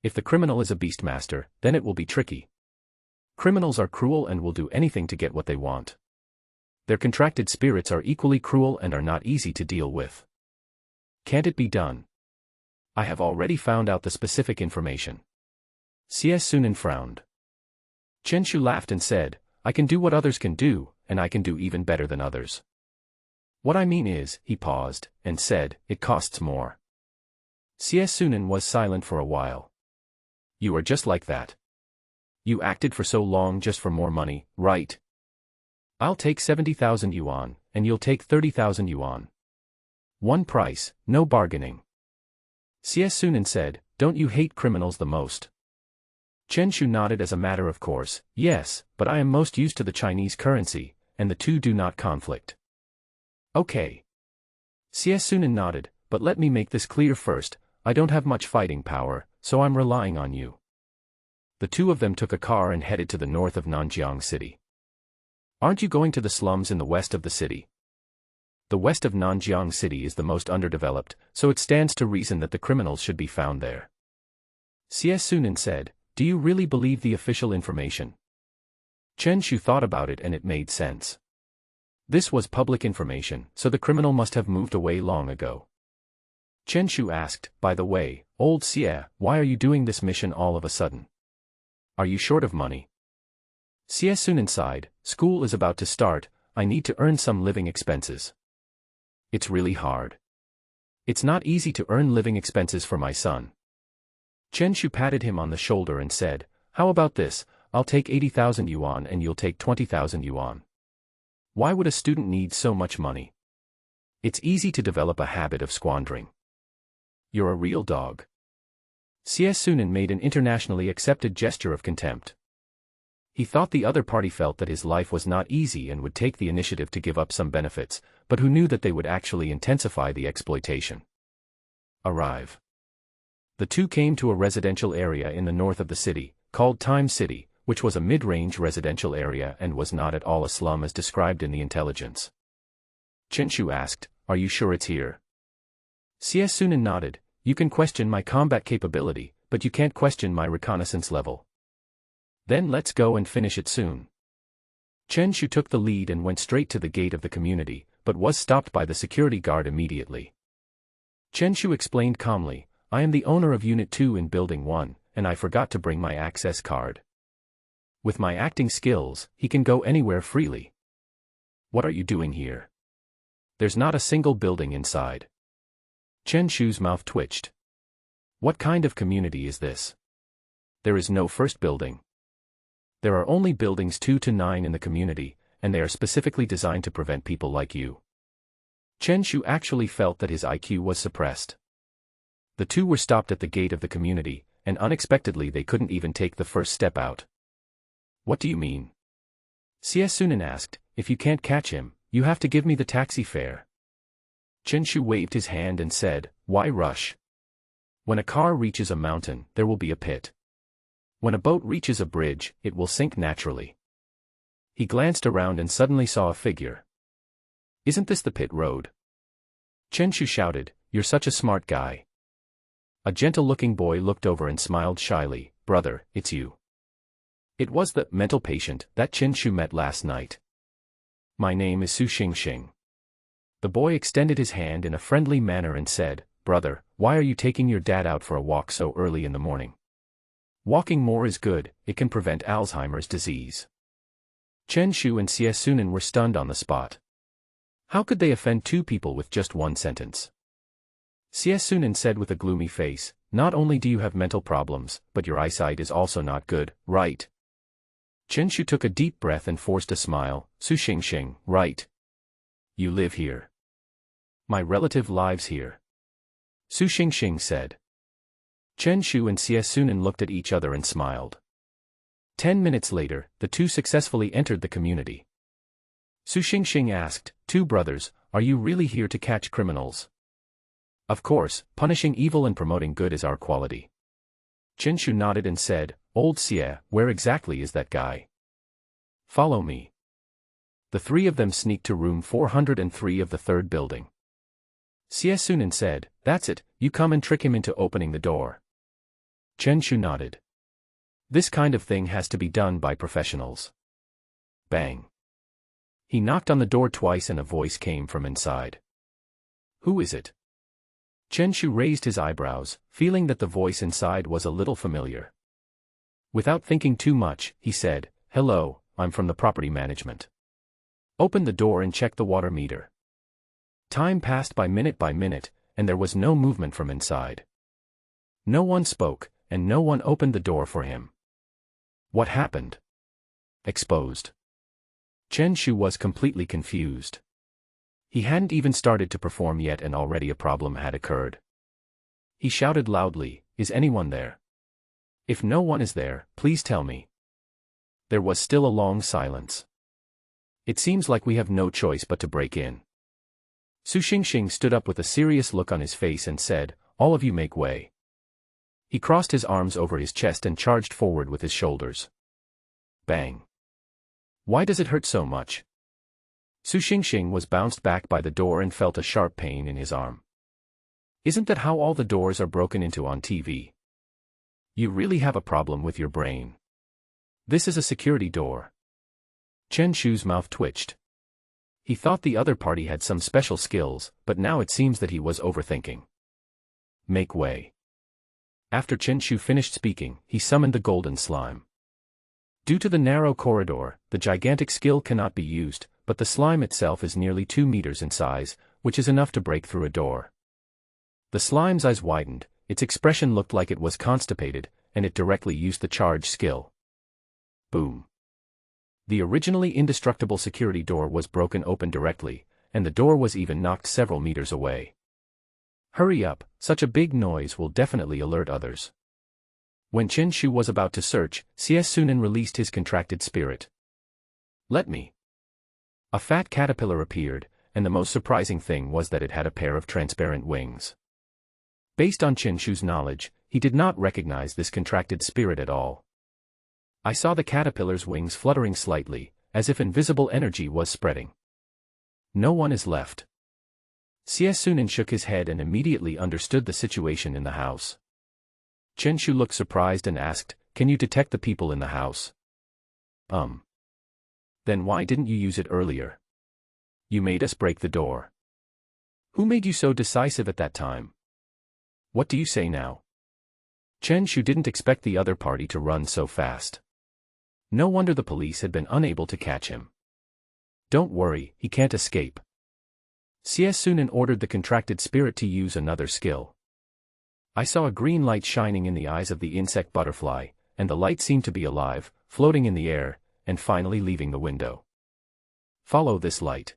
If the criminal is a beastmaster, then it will be tricky. Criminals are cruel and will do anything to get what they want. Their contracted spirits are equally cruel and are not easy to deal with. Can't it be done? I have already found out the specific information. Xie Sunan frowned. Chen Shu laughed and said, I can do what others can do, and I can do even better than others. What I mean is, he paused, and said, it costs more. Xie Sunan was silent for a while. You are just like that. You acted for so long just for more money, right? I'll take 70,000 yuan, and you'll take 30,000 yuan. One price, no bargaining. Xie Sunan said, don't you hate criminals the most? Chen Shu nodded as a matter of course, yes, but I am most used to the Chinese currency, and the two do not conflict. Okay. Xie Sunan nodded, but let me make this clear first, I don't have much fighting power, so I'm relying on you. The two of them took a car and headed to the north of Nanjiang City. Aren't you going to the slums in the west of the city? The west of Nanjiang City is the most underdeveloped, so it stands to reason that the criminals should be found there. Xie Sunan said, do you really believe the official information? Chen Shu thought about it and it made sense. This was public information, so the criminal must have moved away long ago. Chen Shu asked, by the way, old Xie, why are you doing this mission all of a sudden? Are you short of money? Xie Sunan sighed, school is about to start, I need to earn some living expenses. It's really hard. It's not easy to earn living expenses for my son. Chen Shu patted him on the shoulder and said, how about this, I'll take 80,000 yuan and you'll take 20,000 yuan. Why would a student need so much money? It's easy to develop a habit of squandering. You're a real dog. Xie Sunan made an internationally accepted gesture of contempt. He thought the other party felt that his life was not easy and would take the initiative to give up some benefits, but who knew that they would actually intensify the exploitation. Arrive. The two came to a residential area in the north of the city, called Time City, which was a mid-range residential area and was not at all a slum as described in the intelligence. Chen Shu asked, are you sure it's here? Xie Sunan nodded, you can question my combat capability, but you can't question my reconnaissance level. Then let's go and finish it soon. Chen Shu took the lead and went straight to the gate of the community, but was stopped by the security guard immediately. Chen Shu explained calmly, I am the owner of Unit 2 in Building 1, and I forgot to bring my access card. With my acting skills, he can go anywhere freely. What are you doing here? There's not a single building inside. Chen Shu's mouth twitched. What kind of community is this? There is no first building. There are only buildings 2 to 9 in the community, and they are specifically designed to prevent people like you. Chen Shu actually felt that his IQ was suppressed. The two were stopped at the gate of the community, and unexpectedly they couldn't even take the first step out. What do you mean? Xie Sunan asked. If you can't catch him, you have to give me the taxi fare. Chen Shu waved his hand and said, why rush? When a car reaches a mountain, there will be a pit. When a boat reaches a bridge, it will sink naturally. He glanced around and suddenly saw a figure. Isn't this the pit road? Chen Shu shouted, you're such a smart guy. A gentle-looking boy looked over and smiled shyly, brother, it's you. It was the mental patient that Chen Shu met last night. My name is Su Xingxing. The boy extended his hand in a friendly manner and said, brother, why are you taking your dad out for a walk so early in the morning? Walking more is good, it can prevent Alzheimer's disease. Chen Shu and Xie Sunan were stunned on the spot. How could they offend two people with just one sentence? Xie Sunan said with a gloomy face, not only do you have mental problems, but your eyesight is also not good, right? Chen Shu took a deep breath and forced a smile. Su Xingxing, right? You live here. My relative lives here. Su Xingxing said. Chen Shu and Xie Sunan looked at each other and smiled. 10 minutes later, the two successfully entered the community. Su Xingxing asked, two brothers, are you really here to catch criminals? Of course, punishing evil and promoting good is our quality. Chen Shu nodded and said, old Xie, where exactly is that guy? Follow me. The three of them sneaked to room 403 of the third building. Xie Sunan said, that's it, you come and trick him into opening the door. Chen Shu nodded. This kind of thing has to be done by professionals. Bang. He knocked on the door twice and a voice came from inside. Who is it? Chen Shu raised his eyebrows, feeling that the voice inside was a little familiar. Without thinking too much, he said, hello, I'm from the property management. Open the door and check the water meter. Time passed by minute, and there was no movement from inside. No one spoke, and no one opened the door for him. What happened? Exposed. Chen Shu was completely confused. He hadn't even started to perform yet and already a problem had occurred. He shouted loudly, is anyone there? If no one is there, please tell me. There was still a long silence. It seems like we have no choice but to break in. Su Xingxing stood up with a serious look on his face and said, all of you make way. He crossed his arms over his chest and charged forward with his shoulders. Bang. Why does it hurt so much? Su Xingxing was bounced back by the door and felt a sharp pain in his arm. Isn't that how all the doors are broken into on TV? You really have a problem with your brain. This is a security door. Chen Shu's mouth twitched. He thought the other party had some special skills, but now it seems that he was overthinking. Make way. After Chen Shu finished speaking, he summoned the golden slime. Due to the narrow corridor, the gigantic skill cannot be used, but the slime itself is nearly 2 meters in size, which is enough to break through a door. The slime's eyes widened, its expression looked like it was constipated, and it directly used the charge skill. Boom. The originally indestructible security door was broken open directly, and the door was even knocked several meters away. Hurry up, such a big noise will definitely alert others. When Chen Shu was about to search, Xie Sunan released his contracted spirit. Let me. A fat caterpillar appeared, and the most surprising thing was that it had a pair of transparent wings. Based on Chen Shu's knowledge, he did not recognize this contracted spirit at all. I saw the caterpillar's wings fluttering slightly, as if invisible energy was spreading. No one is left. Xie Sunan shook his head and immediately understood the situation in the house. Chen Shu looked surprised and asked, can you detect the people in the house? Then why didn't you use it earlier? You made us break the door. Who made you so decisive at that time? What do you say now? Chen Shu didn't expect the other party to run so fast. No wonder the police had been unable to catch him. Don't worry, he can't escape. Xie Sunan ordered the contracted spirit to use another skill. I saw a green light shining in the eyes of the insect butterfly, and the light seemed to be alive, floating in the air, and finally leaving the window. Follow this light.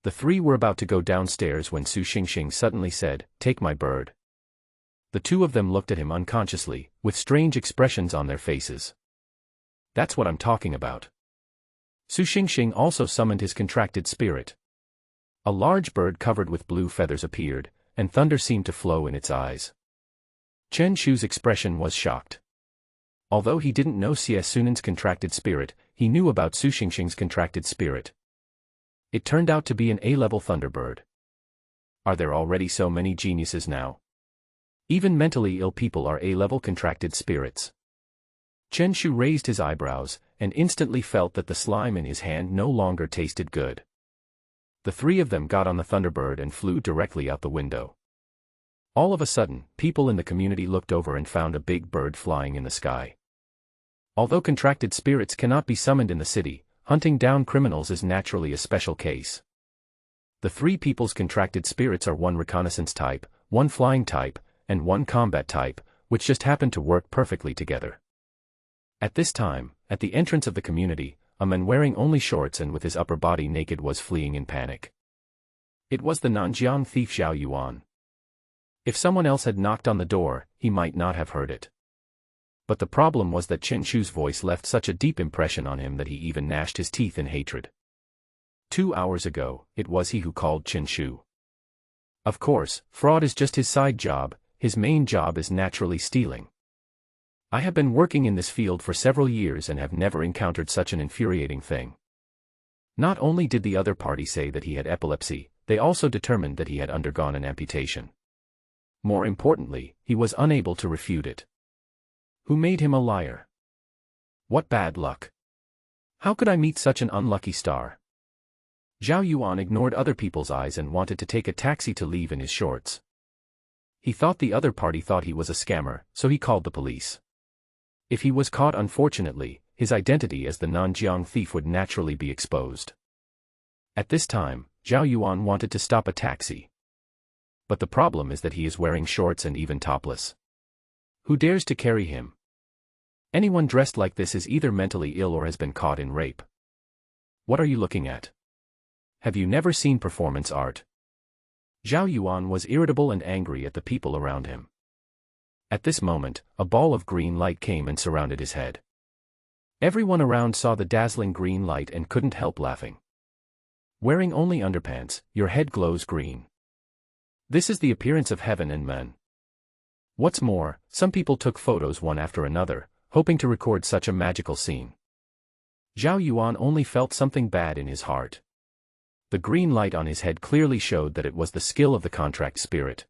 The three were about to go downstairs when Su Xingxing suddenly said, "Take my bird." The two of them looked at him unconsciously, with strange expressions on their faces. That's what I'm talking about. Su Xingxing also summoned his contracted spirit. A large bird covered with blue feathers appeared, and thunder seemed to flow in its eyes. Chen Shu's expression was shocked. Although he didn't know Xie Sunan's contracted spirit, he knew about Su Xingxing's contracted spirit. It turned out to be an A-level thunderbird. Are there already so many geniuses now? Even mentally ill people are A-level contracted spirits. Chen Shu raised his eyebrows, and instantly felt that the slime in his hand no longer tasted good. The three of them got on the thunderbird and flew directly out the window. All of a sudden, people in the community looked over and found a big bird flying in the sky. Although contracted spirits cannot be summoned in the city, hunting down criminals is naturally a special case. The three people's contracted spirits are one reconnaissance type, one flying type, and one combat type, which just happened to work perfectly together. At this time, at the entrance of the community, a man wearing only shorts and with his upper body naked was fleeing in panic. It was the Nanjiang thief Zhao Yuan. If someone else had knocked on the door, he might not have heard it. But the problem was that Chen Shu's voice left such a deep impression on him that he even gnashed his teeth in hatred. 2 hours ago, it was he who called Chen Shu. Of course, fraud is just his side job, his main job is naturally stealing. I have been working in this field for several years and have never encountered such an infuriating thing. Not only did the other party say that he had epilepsy, they also determined that he had undergone an amputation. More importantly, he was unable to refute it. Who made him a liar? What bad luck! How could I meet such an unlucky star? Zhao Yuan ignored other people's eyes and wanted to take a taxi to leave in his shorts. He thought the other party thought he was a scammer, so he called the police. If he was caught, unfortunately, his identity as the Nanjiang thief would naturally be exposed. At this time, Zhao Yuan wanted to stop a taxi. But the problem is that he is wearing shorts and even topless. Who dares to carry him? Anyone dressed like this is either mentally ill or has been caught in rape. What are you looking at? Have you never seen performance art? Zhao Yuan was irritable and angry at the people around him. At this moment, a ball of green light came and surrounded his head. Everyone around saw the dazzling green light and couldn't help laughing. Wearing only underpants, your head glows green. This is the appearance of heaven and men. What's more, some people took photos one after another, hoping to record such a magical scene. Zhao Yuan only felt something bad in his heart. The green light on his head clearly showed that it was the skill of the contract spirit.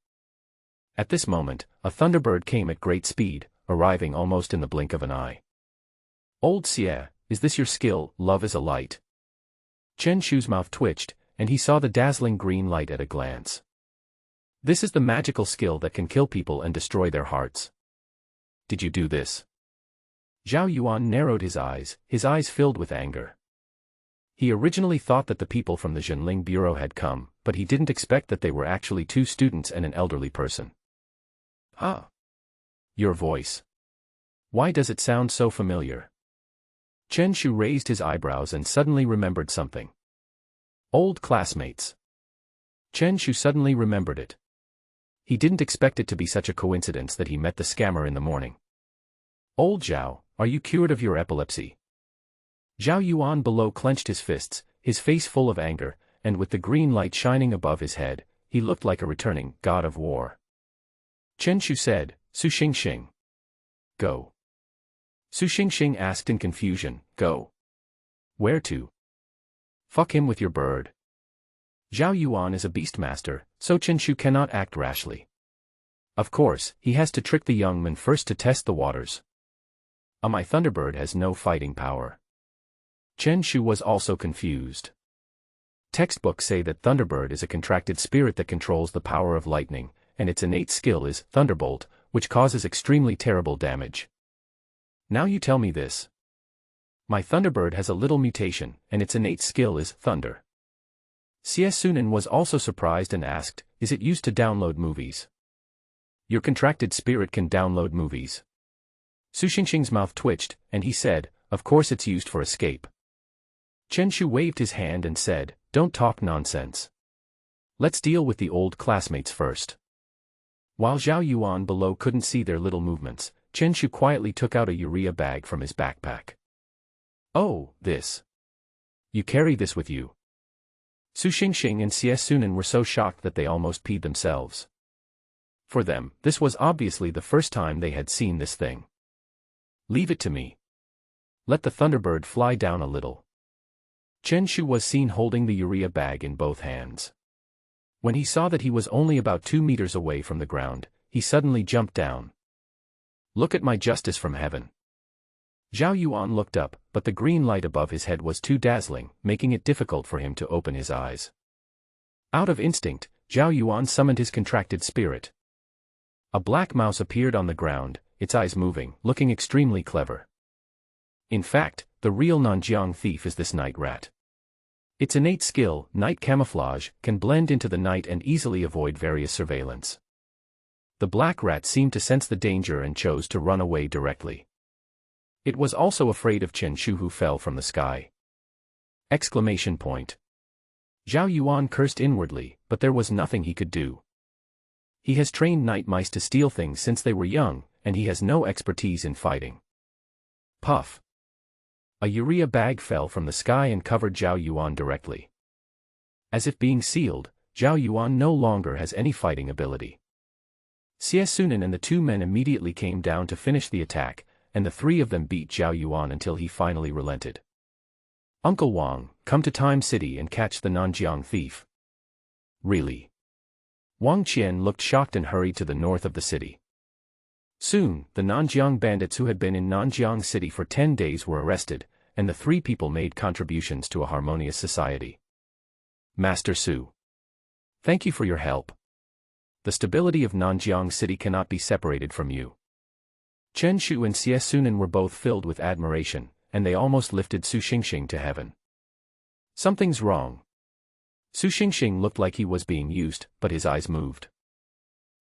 At this moment, a thunderbird came at great speed, arriving almost in the blink of an eye. Old Xie, is this your skill, love is a light? Chen Shu's mouth twitched, and he saw the dazzling green light at a glance. This is the magical skill that can kill people and destroy their hearts. Did you do this? Zhao Yuan narrowed his eyes filled with anger. He originally thought that the people from the Zhenling Bureau had come, but he didn't expect that they were actually 2 students and an elderly person. Ah! Your voice. Why does it sound so familiar? Chen Shu raised his eyebrows and suddenly remembered something. Old classmates. Chen Shu suddenly remembered it. He didn't expect it to be such a coincidence that he met the scammer in the morning. Old Zhao, are you cured of your epilepsy? Zhao Yuan below clenched his fists, his face full of anger, and with the green light shining above his head, he looked like a returning god of war. Chen Shu said, Su Xingxing. Go. Su Xingxing asked in confusion, go. Where to? Fuck him with your bird. Zhao Yuan is a beastmaster, so Chen Shu cannot act rashly. Of course, he has to trick the young man first to test the waters. My Thunderbird has no fighting power. Chen Shu was also confused. Textbooks say that Thunderbird is a contracted spirit that controls the power of lightning, and its innate skill is Thunderbolt, which causes extremely terrible damage. Now you tell me this. My Thunderbird has a little mutation, and its innate skill is Thunder. Sunin was also surprised and asked, is it used to download movies? Your contracted spirit can download movies. Su Xingxing's mouth twitched, and he said, of course it's used for escape. Chen Shu waved his hand and said, don't talk nonsense. Let's deal with the old classmates first. While Zhao Yuan below couldn't see their little movements, Chen Shu quietly took out a urea bag from his backpack. Oh, this. You carry this with you. Su Xingxing and Sunin were so shocked that they almost peed themselves. For them, this was obviously the first time they had seen this thing. Leave it to me. Let the Thunderbird fly down a little. Chen Shu was seen holding the urea bag in both hands. When he saw that he was only about 2 meters away from the ground, he suddenly jumped down. Look at my justice from heaven. Zhao Yuan looked up, but the green light above his head was too dazzling, making it difficult for him to open his eyes. Out of instinct, Zhao Yuan summoned his contracted spirit. A black mouse appeared on the ground, its eyes moving, looking extremely clever. In fact, the real Nanjiang thief is this night rat. Its innate skill, night camouflage, can blend into the night and easily avoid various surveillance. The black rat seemed to sense the danger and chose to run away directly. It was also afraid of Chen Shu who fell from the sky. Exclamation point. Zhao Yuan cursed inwardly, but there was nothing he could do. He has trained night mice to steal things since they were young, and he has no expertise in fighting. Puff. A urea bag fell from the sky and covered Zhao Yuan directly. As if being sealed, Zhao Yuan no longer has any fighting ability. Sunin and the 2 men immediately came down to finish the attack, and the 3 of them beat Zhao Yuan until he finally relented. Uncle Wang, come to Time City and catch the Nanjiang thief. Really? Wang Qian looked shocked and hurried to the north of the city. Soon, the Nanjiang bandits who had been in Nanjiang City for 10 days were arrested, and the 3 people made contributions to a harmonious society. Master Su. Thank you for your help. The stability of Nanjiang City cannot be separated from you. Chen Shu and Sunin were both filled with admiration, and they almost lifted Su Xingxing to heaven. Something's wrong. Su Xingxing looked like he was being used, but his eyes moved.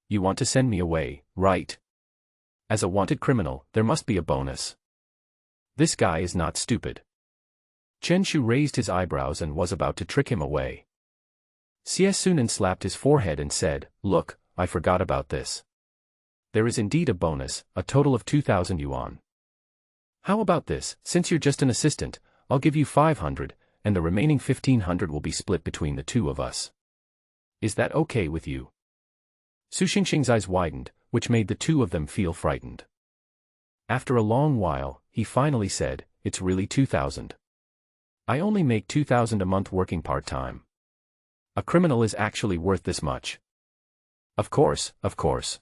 You want to send me away, right? As a wanted criminal, there must be a bonus. This guy is not stupid. Chen Shu raised his eyebrows and was about to trick him away. Sunin slapped his forehead and said, look, I forgot about this. There is indeed a bonus, a total of 2,000 yuan. How about this, since you're just an assistant, I'll give you 500, and the remaining 1,500 will be split between the 2 of us. Is that okay with you? Su Xingxing's eyes widened, which made the 2 of them feel frightened. After a long while, he finally said, it's really 2,000. I only make 2,000 a month working part-time. A criminal is actually worth this much. Of course, of course.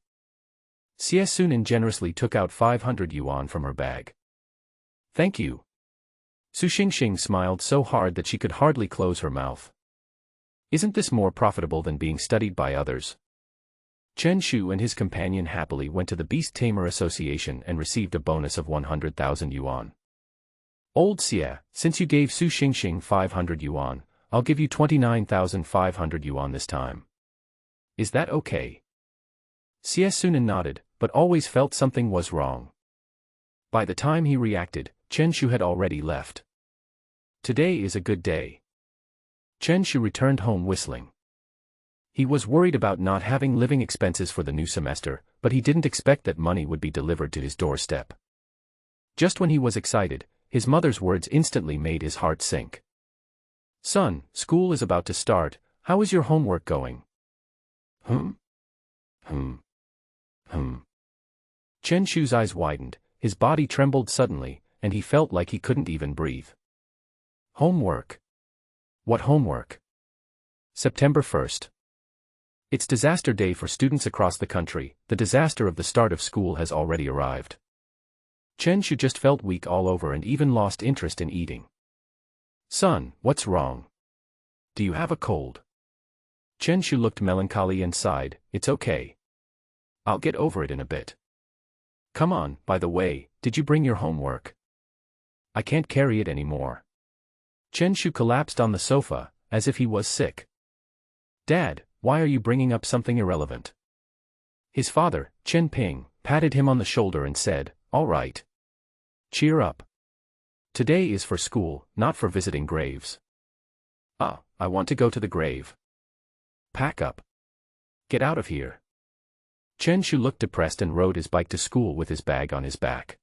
Sunin generously took out 500 yuan from her bag. Thank you. Su Xingxing smiled so hard that she could hardly close her mouth. Isn't this more profitable than being studied by others? Chen Shu and his companion happily went to the Beast-tamer Association and received a bonus of 100,000 yuan. Old Xie, since you gave Su Xingxing 500 yuan, I'll give you 29,500 yuan this time. Is that okay? Sunin nodded, but always felt something was wrong. By the time he reacted, Chen Shu had already left. Today is a good day. Chen Shu returned home whistling. He was worried about not having living expenses for the new semester, but he didn't expect that money would be delivered to his doorstep. Just when he was excited, his mother's words instantly made his heart sink. Son, school is about to start, how is your homework going? Chen Shu's eyes widened, his body trembled suddenly, and he felt like he couldn't even breathe. Homework? What homework? September 1st. It's disaster day for students across the country. The disaster of the start of school has already arrived. Chen Shu just felt weak all over and even lost interest in eating. Son, what's wrong? Do you have a cold? Chen Shu looked melancholy and sighed, it's okay. I'll get over it in a bit. Come on, by the way, did you bring your homework? I can't carry it anymore. Chen Shu collapsed on the sofa, as if he was sick. Dad, why are you bringing up something irrelevant? His father, Chen Ping, patted him on the shoulder and said, all right. Cheer up. Today is for school, not for visiting graves. Ah, I want to go to the grave. Pack up. Get out of here. Chen Shu looked depressed and rode his bike to school with his bag on his back.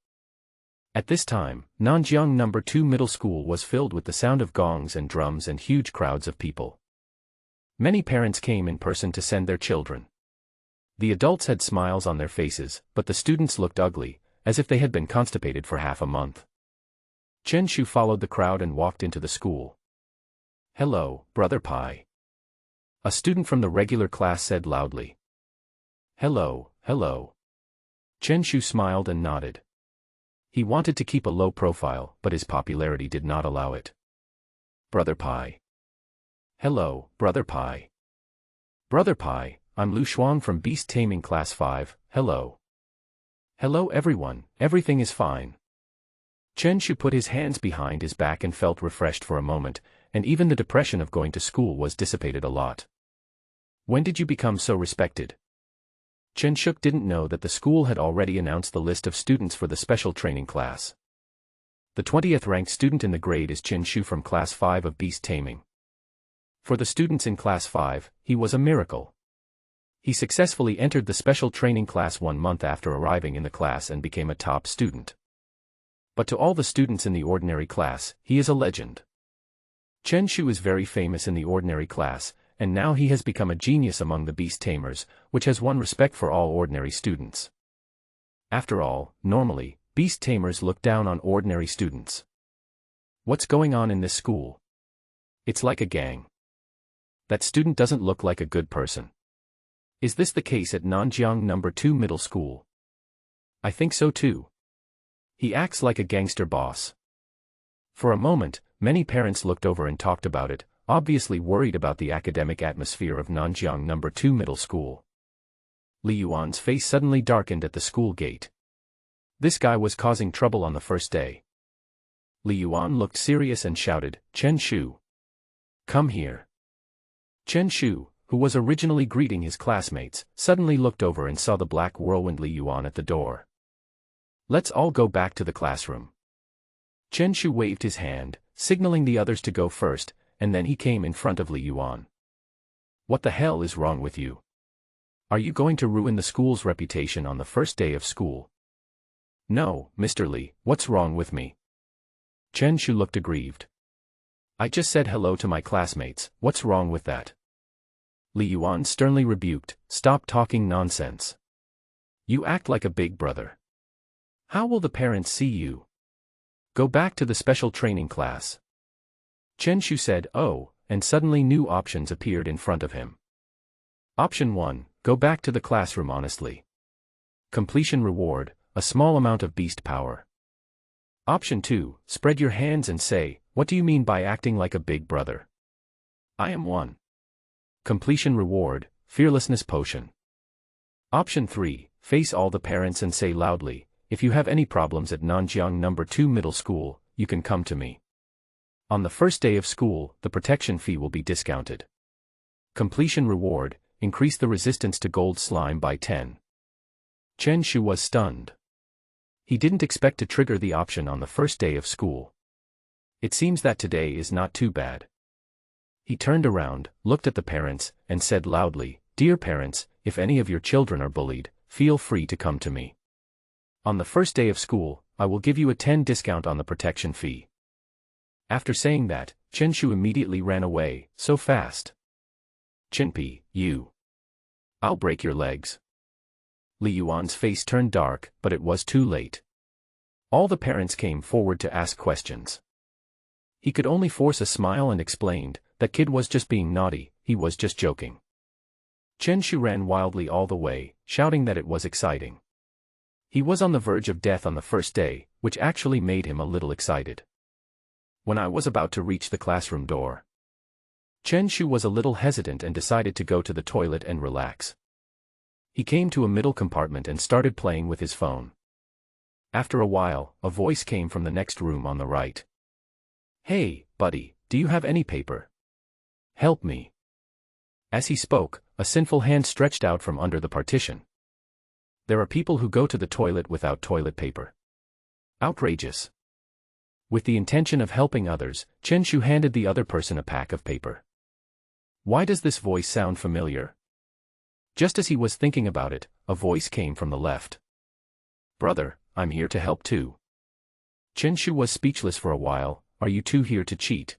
At this time, Nanjiang No. 2 Middle School was filled with the sound of gongs and drums and huge crowds of people. Many parents came in person to send their children. The adults had smiles on their faces, but the students looked ugly, as if they had been constipated for half a month. Chen Shu followed the crowd and walked into the school. Hello, Brother Pai. A student from the regular class said loudly. Hello, hello. Chen Shu smiled and nodded. He wanted to keep a low profile, but his popularity did not allow it. Brother Pai. Hello, Brother Pai. Brother Pai, I'm Lu Shuang from Beast-taming Class 5, hello. Hello everyone, everything is fine. Chen Shu put his hands behind his back and felt refreshed for a moment, and even the depression of going to school was dissipated a lot. When did you become so respected? Chen Shuk didn't know that the school had already announced the list of students for the special training class. The 20th ranked student in the grade is Chen Shu from Class 5 of Beast-taming. For the students in Class 5, he was a miracle. He successfully entered the special training class 1 month after arriving in the class and became a top student. But to all the students in the ordinary class, he is a legend. Chen Shu is very famous in the ordinary class, and now he has become a genius among the beast tamers, which has won respect for all ordinary students. After all, normally, beast tamers look down on ordinary students. What's going on in this school? It's like a gang. That student doesn't look like a good person. Is this the case at Nanjiang No. 2 Middle School? I think so too. He acts like a gangster boss. For a moment, many parents looked over and talked about it, obviously worried about the academic atmosphere of Nanjiang No. 2 Middle School. Li Yuan's face suddenly darkened at the school gate. This guy was causing trouble on the first day. Li Yuan looked serious and shouted, Chen Shu. Come here. Chen Shu, who was originally greeting his classmates, suddenly looked over and saw the black whirlwind Li Yuan at the door. Let's all go back to the classroom. Chen Shu waved his hand, signaling the others to go first, and then he came in front of Li Yuan. What the hell is wrong with you? Are you going to ruin the school's reputation on the first day of school? No, Mr. Li, what's wrong with me? Chen Shu looked aggrieved. I just said hello to my classmates, what's wrong with that? Li Yuan sternly rebuked, stop talking nonsense. You act like a big brother. How will the parents see you? Go back to the special training class. Chen Shu said, oh, and suddenly new options appeared in front of him. Option 1, go back to the classroom honestly. Completion reward, a small amount of beast power. Option 2, spread your hands and say, what do you mean by acting like a big brother? I am 1. Completion reward, fearlessness potion. Option 3, face all the parents and say loudly, if you have any problems at Nanjiang No. 2 Middle School, you can come to me. On the first day of school, the protection fee will be discounted. Completion reward, increase the resistance to gold slime by 10. Chen Shu was stunned. He didn't expect to trigger the option on the first day of school. It seems that today is not too bad. He turned around, looked at the parents, and said loudly, dear parents, if any of your children are bullied, feel free to come to me. On the first day of school, I will give you a 10 discount on the protection fee. After saying that, Chen Shu immediately ran away, so fast. Chinpi, you. I'll break your legs. Li Yuan's face turned dark, but it was too late. All the parents came forward to ask questions. He could only force a smile and explained, that kid was just being naughty, he was just joking. Chen Shu ran wildly all the way, shouting that it was exciting. He was on the verge of death on the first day, which actually made him a little excited. When I was about to reach the classroom door, Chen Shu was a little hesitant and decided to go to the toilet and relax. He came to a middle compartment and started playing with his phone. After a while, a voice came from the next room on the right. "Hey, buddy, do you have any paper? Help me." As he spoke, a sinful hand stretched out from under the partition. There are people who go to the toilet without toilet paper. Outrageous. With the intention of helping others, Chen Shu handed the other person a pack of paper. Why does this voice sound familiar? Just as he was thinking about it, a voice came from the left. "Brother, I'm here to help too." Chen Shu was speechless for a while. "Are you two here to cheat?"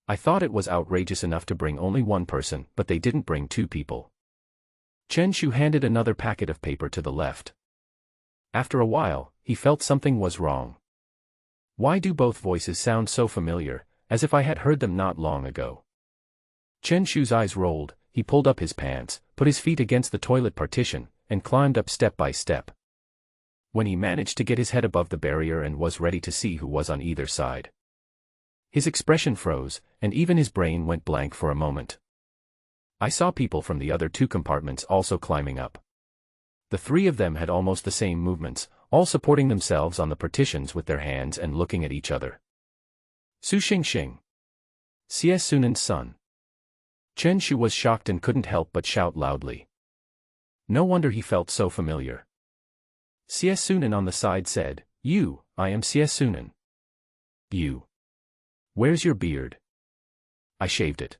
"I thought it was outrageous enough to bring only one person, but they didn't bring two people." Chen Shu handed another packet of paper to the left. After a while, he felt something was wrong. Why do both voices sound so familiar, as if I had heard them not long ago? Chen Shu's eyes rolled. He pulled up his pants, put his feet against the toilet partition, and climbed up step by step. When he managed to get his head above the barrier and was ready to see who was on either side, his expression froze, and even his brain went blank for a moment. I saw people from the other two compartments also climbing up. The three of them had almost the same movements, all supporting themselves on the partitions with their hands and looking at each other. Su Xingxing. CS Sunan's son. Chen Shu was shocked and couldn't help but shout loudly. No wonder he felt so familiar. CS Sunan on the side said, I am CS Sunan. You. Where's your beard? I shaved it.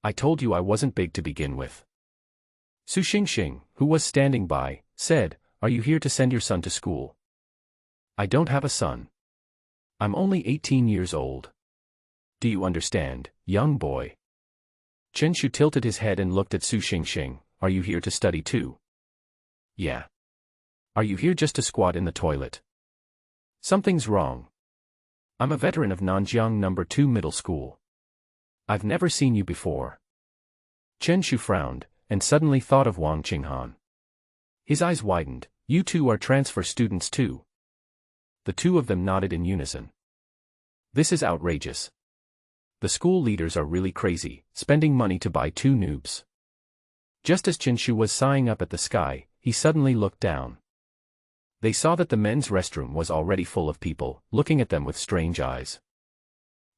I told you I wasn't big to begin with. Su Xingxing, who was standing by, said, Are you here to send your son to school? I don't have a son. I'm only 18 years old. Do you understand, young boy? Chen Shu tilted his head and looked at Su Xingxing. Are you here to study too? Yeah. Are you here just to squat in the toilet? Something's wrong. I'm a veteran of Nanjiang No. 2 Middle School. I've never seen you before. Chen Shu frowned, and suddenly thought of Wang Qinghan. His eyes widened. You two are transfer students too. The two of them nodded in unison. This is outrageous. The school leaders are really crazy, spending money to buy two noobs. Just as Chen Shu was sighing up at the sky, he suddenly looked down. They saw that the men's restroom was already full of people, looking at them with strange eyes.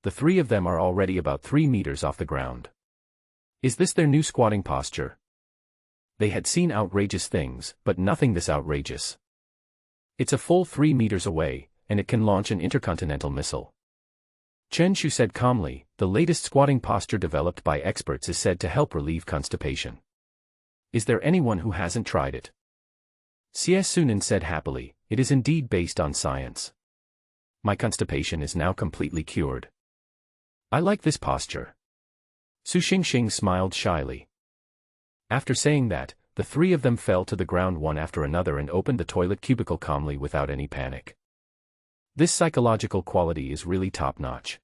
The three of them are already about 3 meters off the ground. Is this their new squatting posture? They had seen outrageous things, but nothing this outrageous. It's a full 3 meters away, and it can launch an intercontinental missile. Chen Shu said calmly, the latest squatting posture developed by experts is said to help relieve constipation. Is there anyone who hasn't tried it? CS Sunan said happily, it is indeed based on science. My constipation is now completely cured. I like this posture. Su Xingxing smiled shyly. After saying that, the three of them fell to the ground one after another and opened the toilet cubicle calmly without any panic. This psychological quality is really top-notch.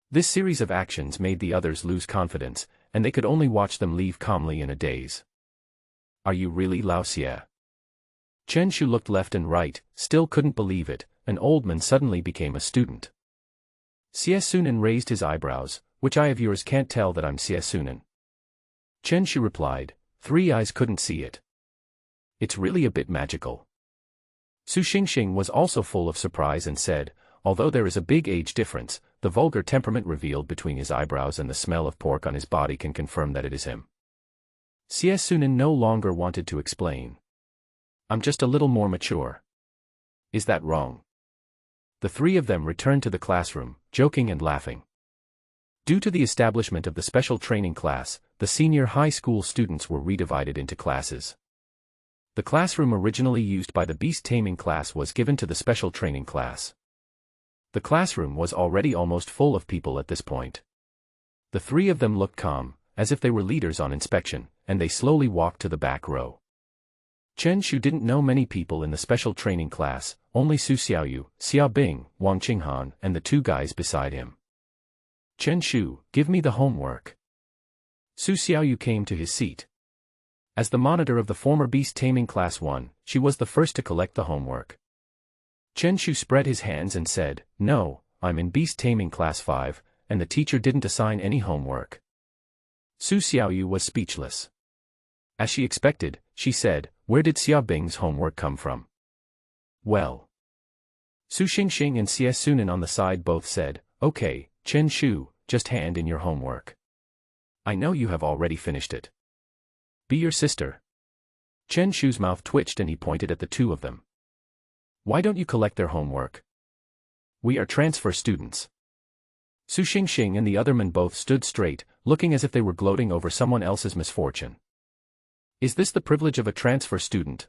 This series of actions made the others lose confidence, and they could only watch them leave calmly in a daze. Are you really Lao Xie? Chen Shu looked left and right, still couldn't believe it. An old man suddenly became a student. CS Sunan raised his eyebrows. Which eye of yours can't tell that I'm CS Sunan? Chen Shu replied, 3 eyes couldn't see it. It's really a bit magical. Su Xingxing was also full of surprise and said, although there is a big age difference, the vulgar temperament revealed between his eyebrows and the smell of pork on his body can confirm that it is him. CS Sunan no longer wanted to explain. I'm just a little more mature. Is that wrong? The three of them returned to the classroom, joking and laughing. Due to the establishment of the special training class, the senior high school students were redivided into classes. The classroom originally used by the Beast-taming class was given to the special training class. The classroom was already almost full of people at this point. The three of them looked calm, as if they were leaders on inspection, and they slowly walked to the back row. Chen Shu didn't know many people in the special training class, only Su Xiaoyu, Xia Bing, Wang Qinghan, and the 2 guys beside him. Chen Shu, give me the homework. Su Xiaoyu came to his seat. As the monitor of the former Beast-taming Class 1, she was the first to collect the homework. Chen Shu spread his hands and said, No, I'm in Beast-taming Class 5, and the teacher didn't assign any homework. Su Xiaoyu was speechless. As she expected, she said, "Where did Xia Bing's homework come from?" "Well." Su Xingxing and Xie Sunan on the side both said, "Okay, Chen Shu, just hand in your homework. I know you have already finished it. Be your sister." Chen Shu's mouth twitched and he pointed at the two of them. "Why don't you collect their homework? We are transfer students." Su Xingxing and the other men both stood straight, looking as if they were gloating over someone else's misfortune. "Is this the privilege of a transfer student?"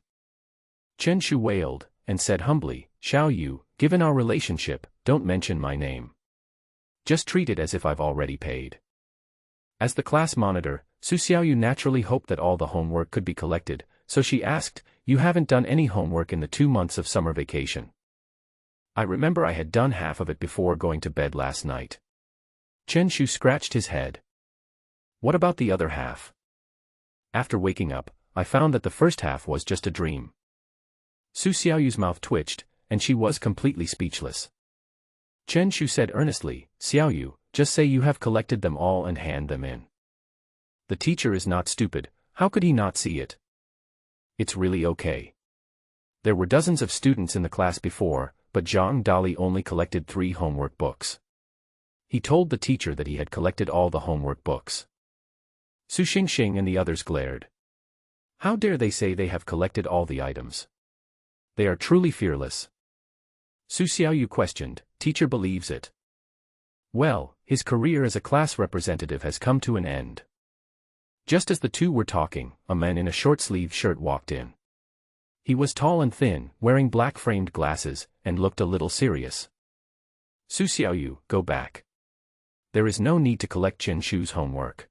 Chen Shu wailed, and said humbly, "Xiao Yu, given our relationship, don't mention my name. Just treat it as if I've already paid." As the class monitor, Su Xiaoyu naturally hoped that all the homework could be collected, so she asked, "You haven't done any homework in the 2 months of summer vacation?" "I remember I had done half of it before going to bed last night." Chen Shu scratched his head. "What about the other half?" "After waking up, I found that the first half was just a dream." Su Xiaoyu's mouth twitched, and she was completely speechless. Chen Shu said earnestly, "Xiaoyu, just say you have collected them all and hand them in. The teacher is not stupid, how could he not see it? It's really okay." There were dozens of students in the class before, but Zhang Dali only collected 3 homework books. He told the teacher that he had collected all the homework books. Su Xingxing and the others glared. How dare they say they have collected all the items? They are truly fearless. Su Xiaoyu questioned, "Teacher believes it?" "Well, his career as a class representative has come to an end." Just as the two were talking, a man in a short-sleeved shirt walked in. He was tall and thin, wearing black-framed glasses, and looked a little serious. "Su Xiaoyu, go back. There is no need to collect Chen Shu's homework."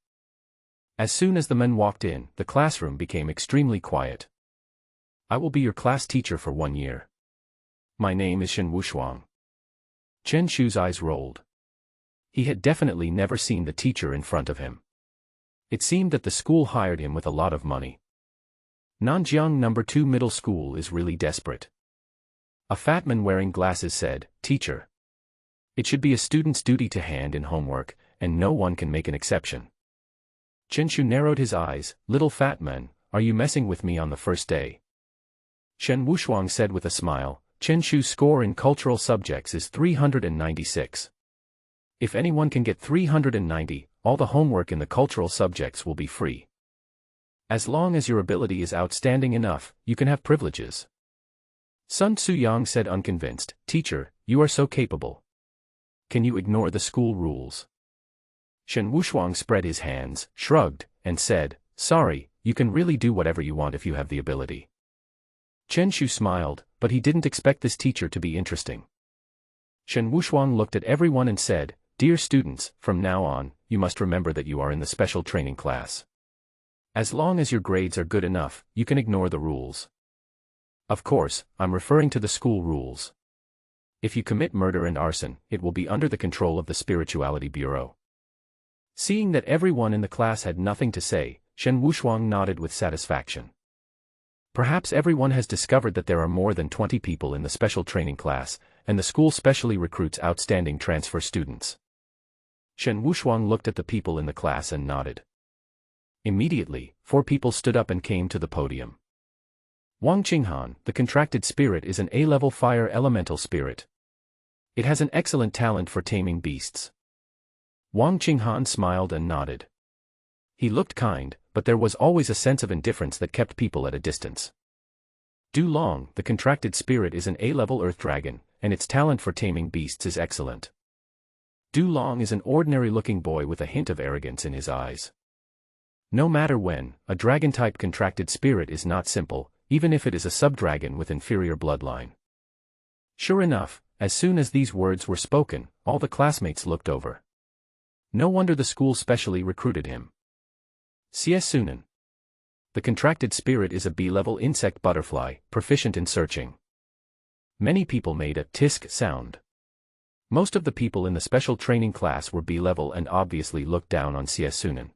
As soon as the men walked in, the classroom became extremely quiet. "I will be your class teacher for 1 year. My name is Shen Wushuang." Chen Shu's eyes rolled. He had definitely never seen the teacher in front of him. It seemed that the school hired him with a lot of money. Nanjiang No. 2 Middle School is really desperate. A fat man wearing glasses said, "Teacher. It should be a student's duty to hand in homework, and no one can make an exception." Chen Shu narrowed his eyes, "Little fat man, are you messing with me on the first day?" Shen Wushuang said with a smile, "Chen Shu's score in cultural subjects is 396. If anyone can get 390, all the homework in the cultural subjects will be free. As long as your ability is outstanding enough, you can have privileges." Sun Tzu-yang said unconvinced, "Teacher, you are so capable. Can you ignore the school rules?" Shen Wushuang spread his hands, shrugged, and said, "Sorry, you can really do whatever you want if you have the ability." Chen Shu smiled, but he didn't expect this teacher to be interesting. Shen Wushuang looked at everyone and said, "Dear students, from now on, you must remember that you are in the special training class. As long as your grades are good enough, you can ignore the rules. Of course, I'm referring to the school rules. If you commit murder and arson, it will be under the control of the Spirituality Bureau." Seeing that everyone in the class had nothing to say, Shen Wushuang nodded with satisfaction. Perhaps everyone has discovered that there are more than 20 people in the special training class, and the school specially recruits outstanding transfer students. Shen Wushuang looked at the people in the class and nodded. Immediately, 4 people stood up and came to the podium. Wang Qinghan, the contracted spirit, is an A-level fire elemental spirit. It has an excellent talent for taming beasts. Wang Qinghan smiled and nodded. He looked kind, but there was always a sense of indifference that kept people at a distance. Du Long, the contracted spirit, is an A-level earth dragon, and its talent for taming beasts is excellent. Du Long is an ordinary-looking boy with a hint of arrogance in his eyes. No matter when, a dragon-type contracted spirit is not simple, even if it is a sub-dragon with inferior bloodline. Sure enough, as soon as these words were spoken, all the classmates looked over. No wonder the school specially recruited him. Xie Sunan. The contracted spirit is a B-level insect butterfly, proficient in searching. Many people made a tisk sound. Most of the people in the special training class were B-level and obviously looked down on Xie Sunan.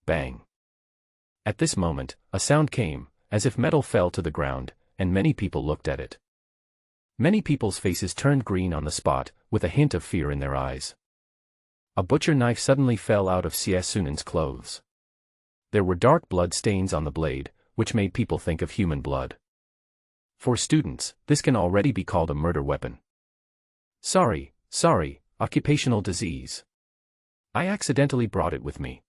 Bang. At this moment, a sound came, as if metal fell to the ground, and many people looked at it. Many people's faces turned green on the spot, with a hint of fear in their eyes. A butcher knife suddenly fell out of Xie Sunan's clothes. There were dark blood stains on the blade, which made people think of human blood. For students, this can already be called a murder weapon. Sorry, occupational disease. I accidentally brought it with me.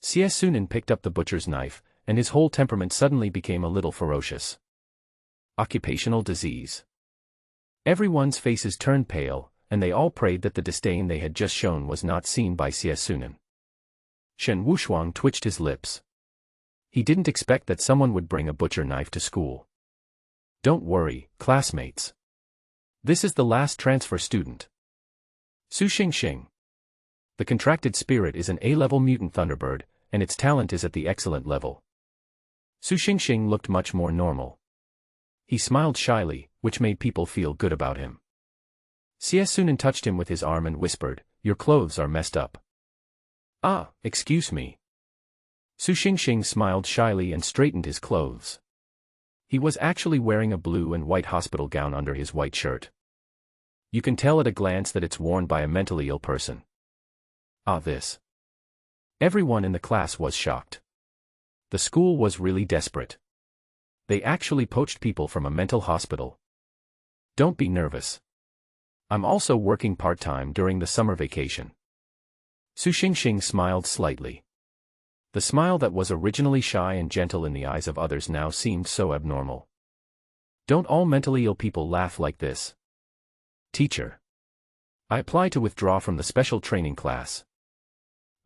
Sunin picked up the butcher's knife, and his whole temperament suddenly became a little ferocious. Occupational disease. Everyone's faces turned pale, and they all prayed that the disdain they had just shown was not seen by Sunin. Shen Wushuang twitched his lips. He didn't expect that someone would bring a butcher knife to school. Don't worry, classmates. This is the last transfer student. Su Xingxing. The contracted spirit is an A-level mutant thunderbird, and its talent is at the excellent level. Su Xingxing looked much more normal. He smiled shyly, which made people feel good about him. Sunin touched him with his arm and whispered, "Your clothes are messed up." "Ah, excuse me." Su Xingxing smiled shyly and straightened his clothes. He was actually wearing a blue and white hospital gown under his white shirt. You can tell at a glance that it's worn by a mentally ill person. This. Everyone in the class was shocked. The school was really desperate. They actually poached people from a mental hospital. Don't be nervous. I'm also working part-time during the summer vacation. Su Xingxing smiled slightly. The smile that was originally shy and gentle in the eyes of others now seemed so abnormal. Don't all mentally ill people laugh like this? Teacher. I apply to withdraw from the special training class.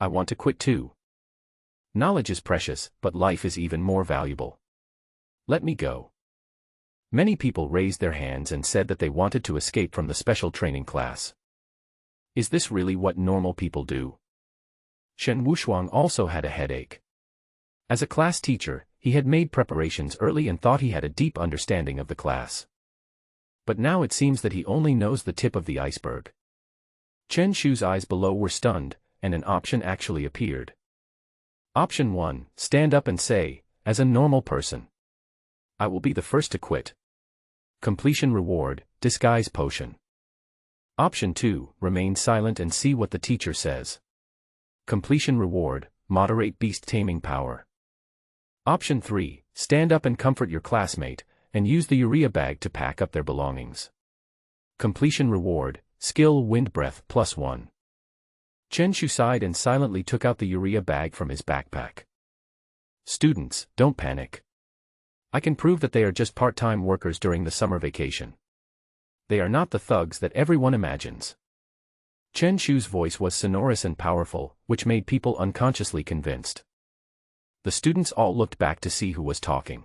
I want to quit too. Knowledge is precious, but life is even more valuable. Let me go. Many people raised their hands and said that they wanted to escape from the special training class. Is this really what normal people do? Shen Wushuang also had a headache. As a class teacher, he had made preparations early and thought he had a deep understanding of the class. But now it seems that he only knows the tip of the iceberg. Chen Shu's eyes below were stunned, and an option actually appeared. Option 1, stand up and say, as a normal person. I will be the first to quit. Completion reward, disguise potion. Option 2, remain silent and see what the teacher says. Completion reward, moderate beast-taming power. Option 3, stand up and comfort your classmate, and use the urea bag to pack up their belongings. Completion reward, skill wind breath +1. Chen Shu sighed and silently took out the urea bag from his backpack. Students, don't panic. I can prove that they are just part-time workers during the summer vacation. They are not the thugs that everyone imagines. Chen Shu's voice was sonorous and powerful, which made people unconsciously convinced. The students all looked back to see who was talking.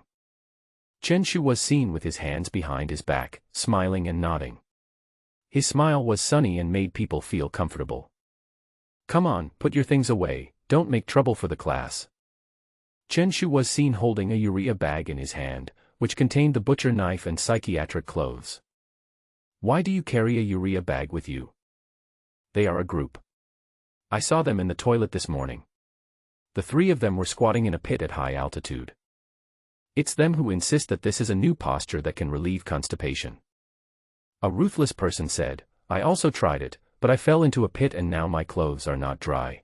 Chen Shu was seen with his hands behind his back, smiling and nodding. His smile was sunny and made people feel comfortable. Come on, put your things away, don't make trouble for the class. Chen Shu was seen holding a urea bag in his hand, which contained the butcher knife and psychiatric clothes. Why do you carry a urea bag with you? They are a group. I saw them in the toilet this morning. The 3 of them were squatting in a pit at high altitude. It's them who insist that this is a new posture that can relieve constipation. A ruthless person said, I also tried it, but I fell into a pit and now my clothes are not dry.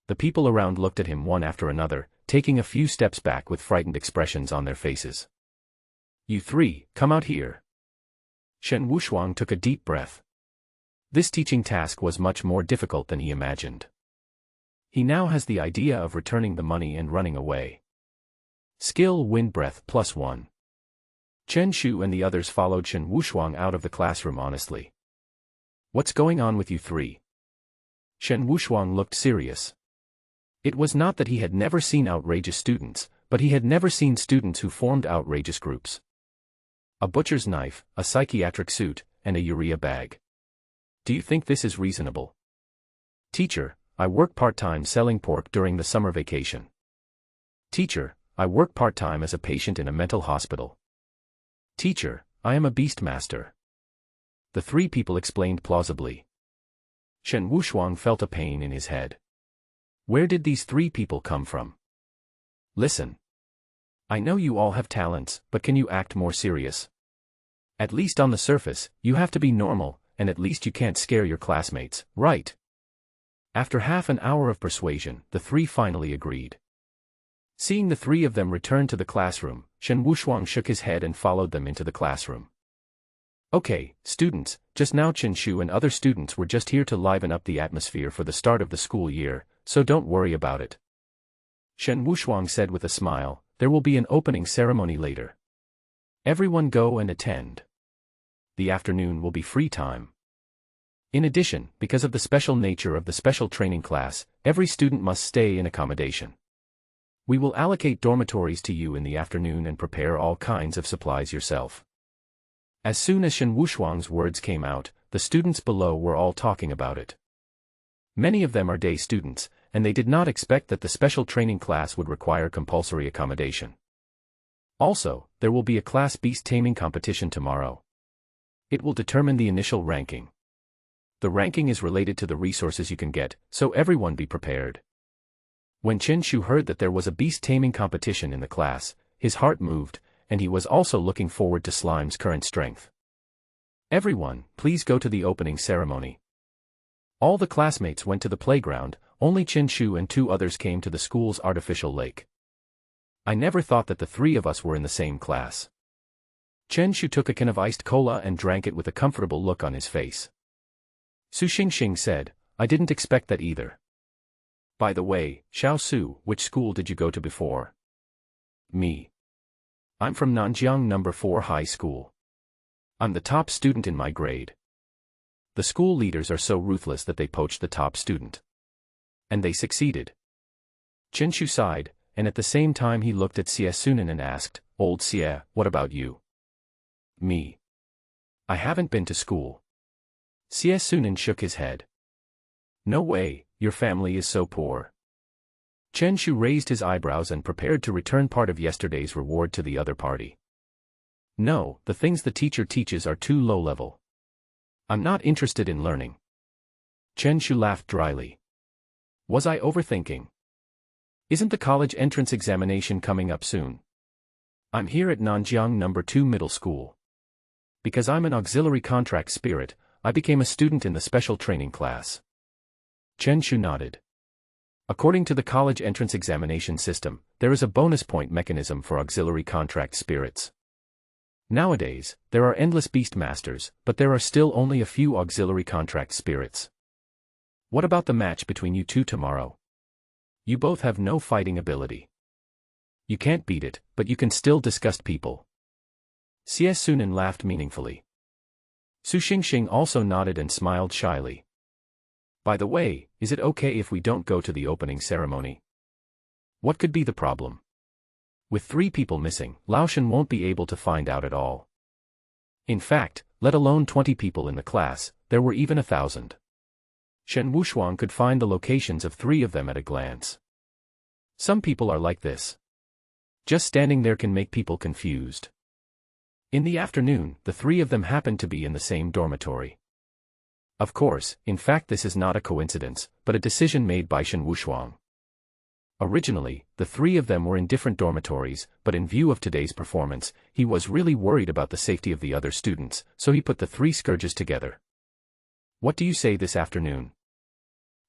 The people around looked at him one after another, taking a few steps back with frightened expressions on their faces. You 3, come out here. Shen Wushuang took a deep breath. This teaching task was much more difficult than he imagined. He now has the idea of returning the money and running away. Skill wind breath +1. Chen Shu and the others followed Shen Wushuang out of the classroom honestly. What's going on with you 3? Shen Wushuang looked serious. It was not that he had never seen outrageous students, but he had never seen students who formed outrageous groups. A butcher's knife, a psychiatric suit, and a urea bag. Do you think this is reasonable? Teacher, I work part-time selling pork during the summer vacation. Teacher, I work part-time as a patient in a mental hospital. Teacher, I am a beast master. The 3 people explained plausibly. Shen Wushuang felt a pain in his head. Where did these 3 people come from? Listen. I know you all have talents, but can you act more serious? At least on the surface, you have to be normal, and at least you can't scare your classmates, right? After half an hour of persuasion, the 3 finally agreed. Seeing the three of them return to the classroom, Shen Wushuang shook his head and followed them into the classroom. Okay, students, just now Qinshu and other students were just here to liven up the atmosphere for the start of the school year, so don't worry about it. Shen Wushuang said with a smile, there will be an opening ceremony later. Everyone go and attend. The afternoon will be free time. In addition, because of the special nature of the special training class, every student must stay in accommodation. We will allocate dormitories to you in the afternoon and prepare all kinds of supplies yourself. As soon as Shen Wushuang's words came out, the students below were all talking about it. Many of them are day students, and they did not expect that the special training class would require compulsory accommodation. Also, there will be a class beast-taming competition tomorrow. It will determine the initial ranking. The ranking is related to the resources you can get, so everyone be prepared. When Qinshu heard that there was a beast-taming competition in the class, his heart moved, and he was also looking forward to Slime's current strength. Everyone, please go to the opening ceremony. All the classmates went to the playground, only Qinshu and two others came to the school's artificial lake. I never thought that the three of us were in the same class. Qinshu took a can of iced cola and drank it with a comfortable look on his face. Su Xingxing said, I didn't expect that either. By the way, Xiao Su, which school did you go to before? Me. I'm from Nanjiang No. 4 High School. I'm the top student in my grade. The school leaders are so ruthless that they poached the top student. And they succeeded. Qinshu sighed, and at the same time he looked at Xie Sunan and asked, Old Xie, what about you? Me. I haven't been to school. Xie Sunan shook his head. No way, your family is so poor. Qinshu raised his eyebrows and prepared to return part of yesterday's reward to the other party. No, the things the teacher teaches are too low level. I'm not interested in learning. Qinshu laughed dryly. Was I overthinking? Isn't the college entrance examination coming up soon? I'm here at Nanjiang No. 2 Middle School. Because I'm an auxiliary contract spirit, I became a student in the special training class. Qinshu nodded. According to the college entrance examination system, there is a bonus point mechanism for auxiliary contract spirits. Nowadays, there are endless beast masters, but there are still only a few auxiliary contract spirits. What about the match between you two tomorrow? You both have no fighting ability. You can't beat it, but you can still disgust people. Xie Sunan laughed meaningfully. Su Xingxing also nodded and smiled shyly. By the way, is it okay if we don't go to the opening ceremony? What could be the problem? With 3 people missing, Laoshan won't be able to find out at all. In fact, let alone 20 people in the class, there were even 1,000. Shen Wushuang could find the locations of 3 of them at a glance. Some people are like this. Just standing there can make people confused. In the afternoon, the 3 of them happened to be in the same dormitory. Of course, in fact this is not a coincidence, but a decision made by Shen Wushuang. Originally, the 3 of them were in different dormitories, but in view of today's performance, he was really worried about the safety of the other students, so he put the 3 scourges together. What do you say this afternoon?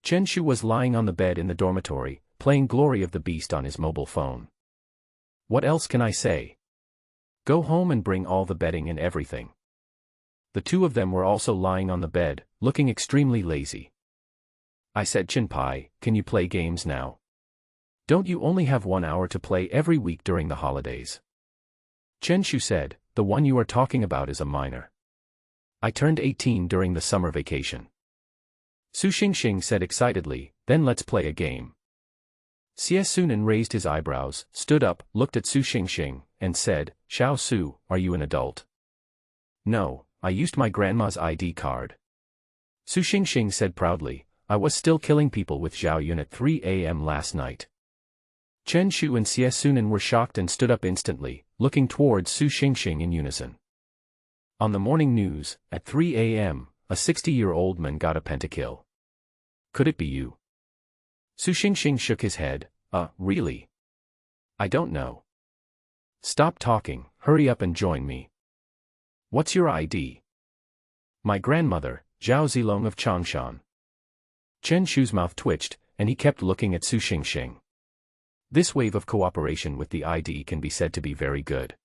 Qinshu was lying on the bed in the dormitory, playing Glory of the Beast on his mobile phone. What else can I say? Go home and bring all the bedding and everything. The 2 of them were also lying on the bed, looking extremely lazy. I said, Chinpai, can you play games now? Don't you only have 1 hour to play every week during the holidays? Qinshu said, the one you are talking about is a minor. I turned 18 during the summer vacation. Su Xingxing said excitedly, then let's play a game. Xie Sunan raised his eyebrows, stood up, looked at Su Xingxing, and said, Xiao Su, are you an adult? No, I used my grandma's ID card. Su Xingxing said proudly, I was still killing people with Zhao Yun at 3 a.m. last night. Qinshu and Xie Sunan were shocked and stood up instantly, looking towards Su Xingxing in unison. On the morning news, at 3 a.m., a 60-year-old man got a pentakill. Could it be you? Su Xingxing shook his head, really? I don't know. Stop talking, hurry up and join me. What's your ID? My grandmother, Zhao Zilong of Changshan. Qinshu's mouth twitched, and he kept looking at Su Xingxing. This wave of cooperation with the ID can be said to be very good.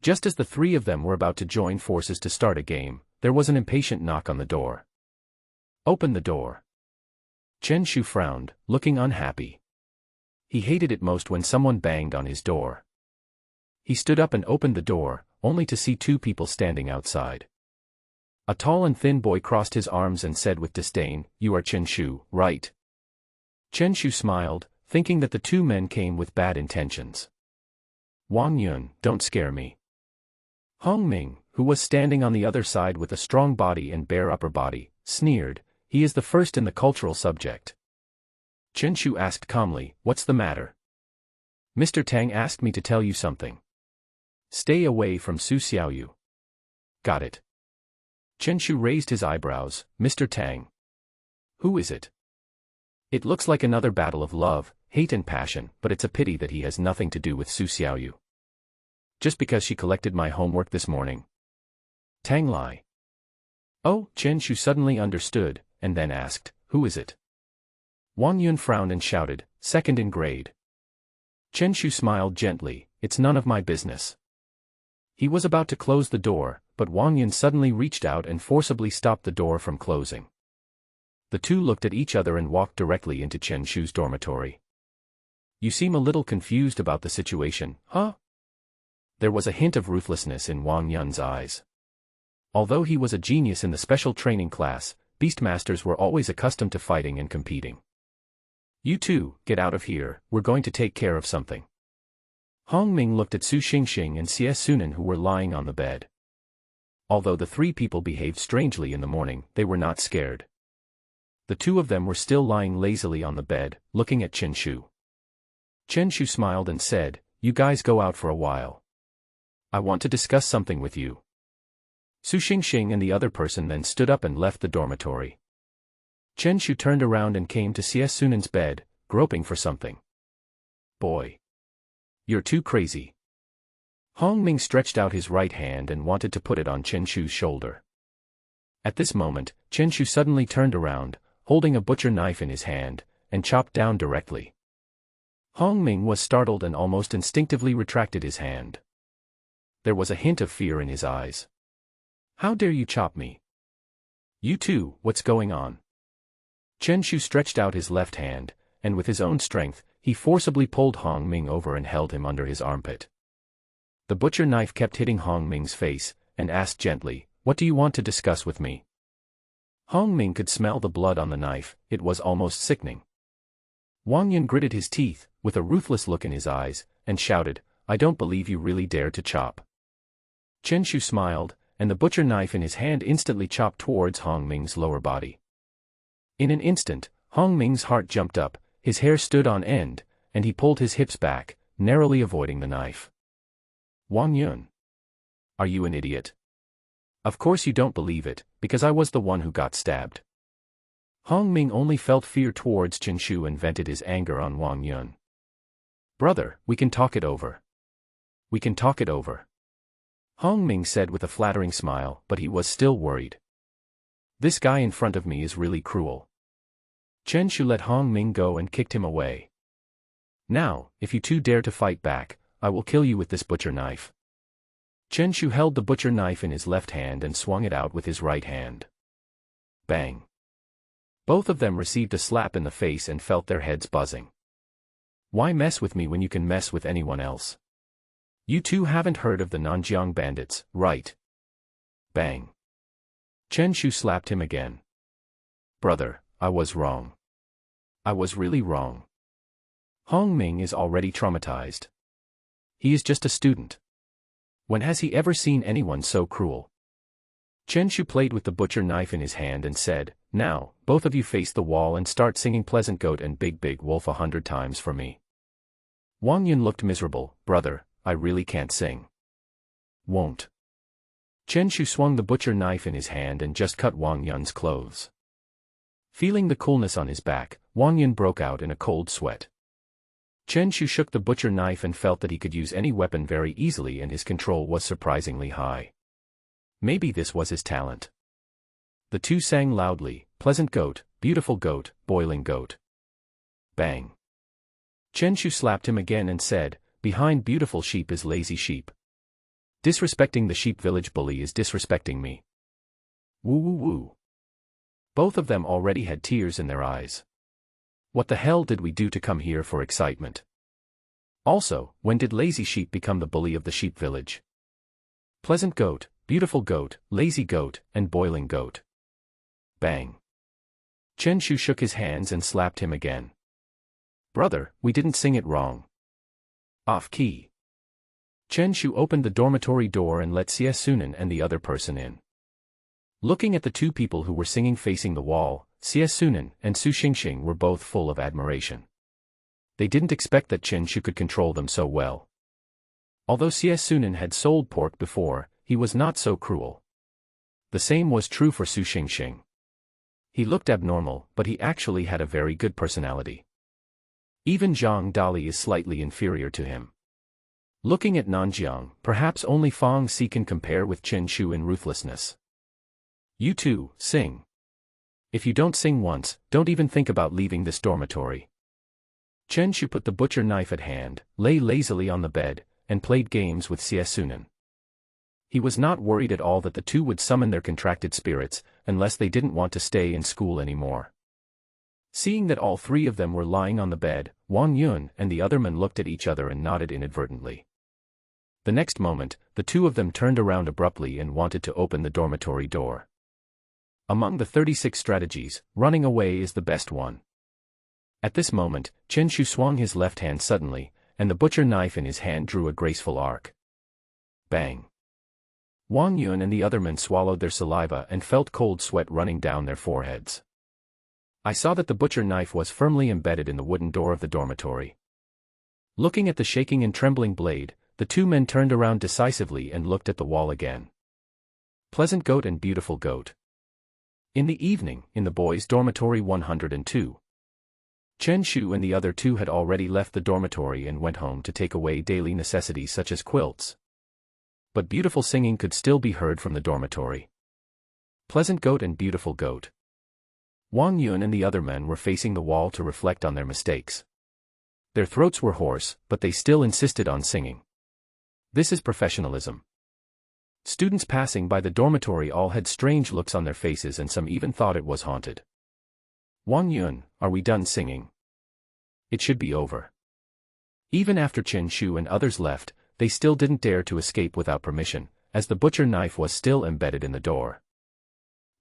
Just as the three of them were about to join forces to start a game, there was an impatient knock on the door. Open the door. Chen Shu frowned, looking unhappy. He hated it most when someone banged on his door. He stood up and opened the door, only to see two people standing outside. A tall and thin boy crossed his arms and said with disdain, "You are Chen Shu, right?" Chen Shu smiled, thinking that the two men came with bad intentions. "Wang Yun, don't scare me." Hong Ming, who was standing on the other side with a strong body and bare upper body, sneered, "He is the first in the cultural subject." Chen Shu asked calmly, "What's the matter?" "Mr. Tang asked me to tell you something. Stay away from Su Xiaoyu." "Got it." Chen Shu raised his eyebrows. "Mr. Tang. Who is it?" "It looks like another battle of love, hate and passion, but it's a pity that he has nothing to do with Su Xiaoyu. Just because she collected my homework this morning." Tang Lai. "Oh," Chen Shu suddenly understood, and then asked, "Who is it?" Wang Yun frowned and shouted, "Second in grade." Chen Shu smiled gently, "It's none of my business." He was about to close the door, but Wang Yun suddenly reached out and forcibly stopped the door from closing. The two looked at each other and walked directly into Chen Shu's dormitory. "You seem a little confused about the situation, huh?" There was a hint of ruthlessness in Wang Yun's eyes. Although he was a genius in the special training class, Beastmasters were always accustomed to fighting and competing. "You two, get out of here, we're going to take care of something." Hong Ming looked at Su Xingxing and Xie Sunan who were lying on the bed. Although the three people behaved strangely in the morning, they were not scared. The two of them were still lying lazily on the bed, looking at Chen Shu. Chen Shu smiled and said, "You guys go out for a while. I want to discuss something with you." Su Xingxing and the other person then stood up and left the dormitory. Chen Shu turned around and came to Xie Sunan's bed, groping for something. "Boy. You're too crazy." Hong Ming stretched out his right hand and wanted to put it on Chen Shu's shoulder. At this moment, Chen Shu suddenly turned around, holding a butcher knife in his hand, and chopped down directly. Hong Ming was startled and almost instinctively retracted his hand. There was a hint of fear in his eyes. "How dare you chop me?" "You two, what's going on?" Chen Shu stretched out his left hand, and with his own strength, he forcibly pulled Hong Ming over and held him under his armpit. The butcher knife kept hitting Hong Ming's face, and asked gently, "What do you want to discuss with me?" Hong Ming could smell the blood on the knife, it was almost sickening. Wang Yun gritted his teeth, with a ruthless look in his eyes, and shouted, "I don't believe you really dare to chop." Chen Shu smiled, and the butcher knife in his hand instantly chopped towards Hong Ming's lower body. In an instant, Hong Ming's heart jumped up, his hair stood on end, and he pulled his hips back, narrowly avoiding the knife. "Wang Yun. Are you an idiot? Of course you don't believe it, because I was the one who got stabbed." Hong Ming only felt fear towards Chen Shu and vented his anger on Wang Yun. "Brother, we can talk it over. We can talk it over," Hong Ming said with a flattering smile, but he was still worried. "This guy in front of me is really cruel." Chen Shu let Hong Ming go and kicked him away. "Now, if you two dare to fight back, I will kill you with this butcher knife." Chen Shu held the butcher knife in his left hand and swung it out with his right hand. Bang! Both of them received a slap in the face and felt their heads buzzing. "Why mess with me when you can mess with anyone else? You two haven't heard of the Nanjiang bandits, right?" Bang! Chen Shu slapped him again. "Brother, I was wrong. I was really wrong." Hong Ming is already traumatized. He is just a student. When has he ever seen anyone so cruel? Chen Shu played with the butcher knife in his hand and said, "Now, both of you face the wall and start singing Pleasant Goat and Big Big Wolf 100 times for me." Wang Yun looked miserable. "Brother, I really can't sing." "Won't." Chen Shu swung the butcher knife in his hand and just cut Wang Yun's clothes. Feeling the coolness on his back, Wang Yun broke out in a cold sweat. Chen Shu shook the butcher knife and felt that he could use any weapon very easily and his control was surprisingly high. Maybe this was his talent. The two sang loudly, "Pleasant goat, beautiful goat, boiling goat." Bang! Chen Shu slapped him again and said, "Behind beautiful sheep is lazy sheep. Disrespecting the sheep village bully is disrespecting me." Woo woo woo. Both of them already had tears in their eyes. What the hell did we do to come here for excitement? Also, when did lazy sheep become the bully of the sheep village? Pleasant goat, beautiful goat, lazy goat, and boiling goat. Bang. Chen Shu shook his hands and slapped him again. "Brother, we didn't sing it wrong. Off key." Chen Shu opened the dormitory door and let Xie Sunan and the other person in. Looking at the two people who were singing facing the wall, Xie Sunan and Su Xingxing were both full of admiration. They didn't expect that Chen Shu could control them so well. Although Xie Sunan had sold pork before, he was not so cruel. The same was true for Su Xingxing. He looked abnormal, but he actually had a very good personality. Even Zhang Dali is slightly inferior to him. Looking at Nanjiang, perhaps only Fang Xi can compare with Chen Shu in ruthlessness. "You two, sing. If you don't sing once, don't even think about leaving this dormitory." Chen Shu put the butcher knife at hand, lay lazily on the bed, and played games with Xie Sunan. He was not worried at all that the two would summon their contracted spirits, unless they didn't want to stay in school anymore. Seeing that all three of them were lying on the bed, Wang Yun and the other man looked at each other and nodded inadvertently. The next moment, the two of them turned around abruptly and wanted to open the dormitory door. Among the 36 strategies, running away is the best one. At this moment, Chen Shu swung his left hand suddenly, and the butcher knife in his hand drew a graceful arc. Bang! Wang Yun and the other men swallowed their saliva and felt cold sweat running down their foreheads. I saw that the butcher knife was firmly embedded in the wooden door of the dormitory. Looking at the shaking and trembling blade, the two men turned around decisively and looked at the wall again. Pleasant goat and beautiful goat. In the evening, in the boys' dormitory 102. Chen Shu and the other two had already left the dormitory and went home to take away daily necessities such as quilts. But beautiful singing could still be heard from the dormitory. Pleasant goat and beautiful goat. Wang Yun and the other men were facing the wall to reflect on their mistakes. Their throats were hoarse, but they still insisted on singing. This is professionalism. Students passing by the dormitory all had strange looks on their faces and some even thought it was haunted. "Wang Yun, are we done singing? It should be over." Even after Chen Shu and others left, they still didn't dare to escape without permission, as the butcher knife was still embedded in the door.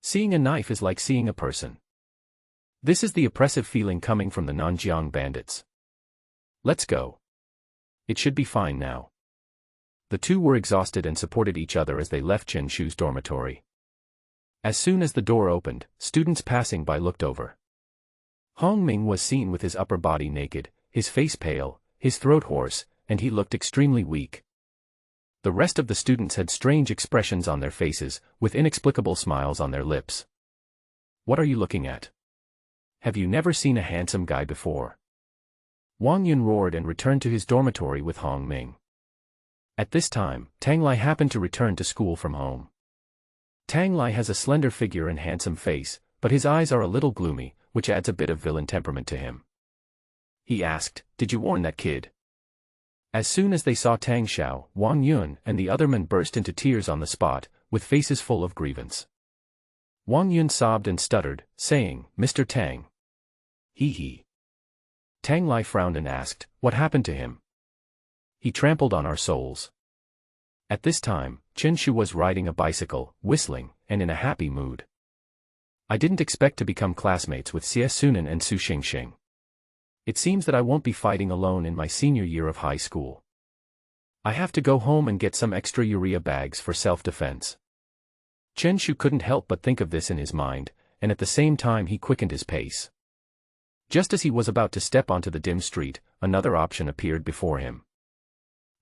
Seeing a knife is like seeing a person. This is the oppressive feeling coming from the Nanjiang bandits. "Let's go. It should be fine now." The two were exhausted and supported each other as they left Chen Shu's dormitory. As soon as the door opened, students passing by looked over. Hong Ming was seen with his upper body naked, his face pale, his throat hoarse, and he looked extremely weak. The rest of the students had strange expressions on their faces, with inexplicable smiles on their lips. "What are you looking at? Have you never seen a handsome guy before?" Wang Yun roared and returned to his dormitory with Hong Ming. At this time, Tang Lai happened to return to school from home. Tang Lai has a slender figure and handsome face, but his eyes are a little gloomy, which adds a bit of villain temperament to him. He asked, "Did you warn that kid?" As soon as they saw Tang Xiao, Wang Yun and the other men burst into tears on the spot, with faces full of grievance. Wang Yun sobbed and stuttered, saying, "Mr. Tang." He. Tang Lai frowned and asked, "What happened to him?" "He trampled on our souls." At this time, Chen Shu was riding a bicycle, whistling, and in a happy mood. I didn't expect to become classmates with Xie Sunan and Su Xingxing. It seems that I won't be fighting alone in my senior year of high school. I have to go home and get some extra urea bags for self-defense. Chen Shu couldn't help but think of this in his mind, and at the same time he quickened his pace. Just as he was about to step onto the dim street, another option appeared before him.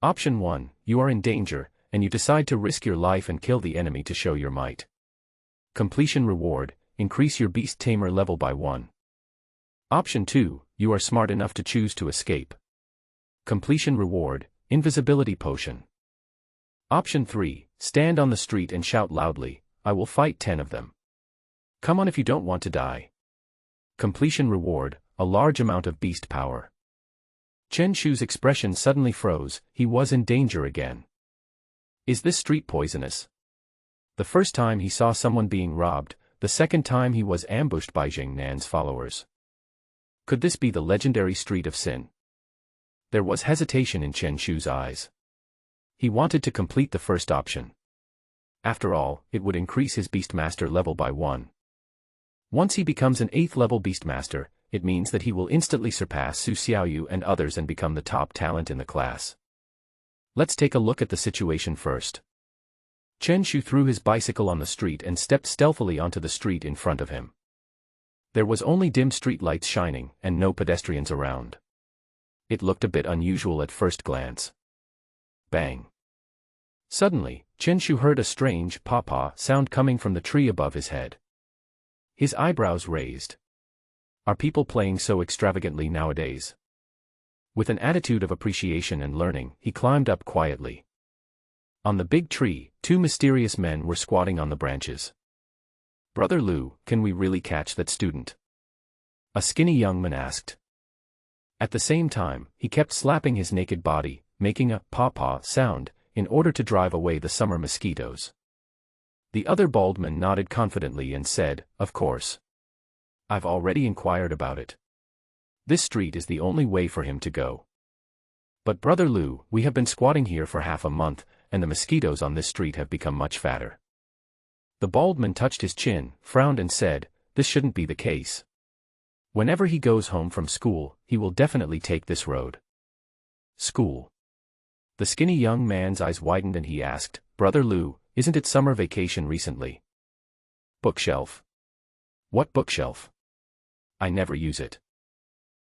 Option 1, you are in danger, and you decide to risk your life and kill the enemy to show your might. Completion reward, increase your Beast-tamer level by 1. Option 2, you are smart enough to choose to escape. Completion reward, invisibility potion. Option 3, stand on the street and shout loudly, "I will fight 10 of them. Come on if you don't want to die." Completion reward, a large amount of beast power. Chen Shu's expression suddenly froze. He was in danger again. Is this street poisonous? The first time he saw someone being robbed, the second time he was ambushed by Jing Nan's followers. Could this be the legendary Street of Sin? There was hesitation in Chen Shu's eyes. He wanted to complete the first option. After all, it would increase his Beastmaster level by 1. Once he becomes an 8th level Beastmaster, it means that he will instantly surpass Su Xiaoyu and others and become the top talent in the class. Let's take a look at the situation first. Chen Shu threw his bicycle on the street and stepped stealthily onto the street in front of him. There was only dim street lights shining and no pedestrians around. It looked a bit unusual at first glance. Bang! Suddenly, Chen Shu heard a strange "pa-pa" sound coming from the tree above his head. His eyebrows raised. Are people playing so extravagantly nowadays? With an attitude of appreciation and learning, he climbed up quietly. On the big tree, 2 mysterious men were squatting on the branches. Brother Lu, can we really catch that student? A skinny young man asked. At the same time, he kept slapping his naked body, making a "pa-pa" sound, in order to drive away the summer mosquitoes. The other bald man nodded confidently and said, of course. I've already inquired about it. This street is the only way for him to go. But Brother Lu, we have been squatting here for half a month, and the mosquitoes on this street have become much fatter. The bald man touched his chin, frowned and said, this shouldn't be the case. Whenever he goes home from school, he will definitely take this road. School. The skinny young man's eyes widened and he asked, Brother Lu, isn't it summer vacation recently? Bookshelf. What bookshelf? I never use it.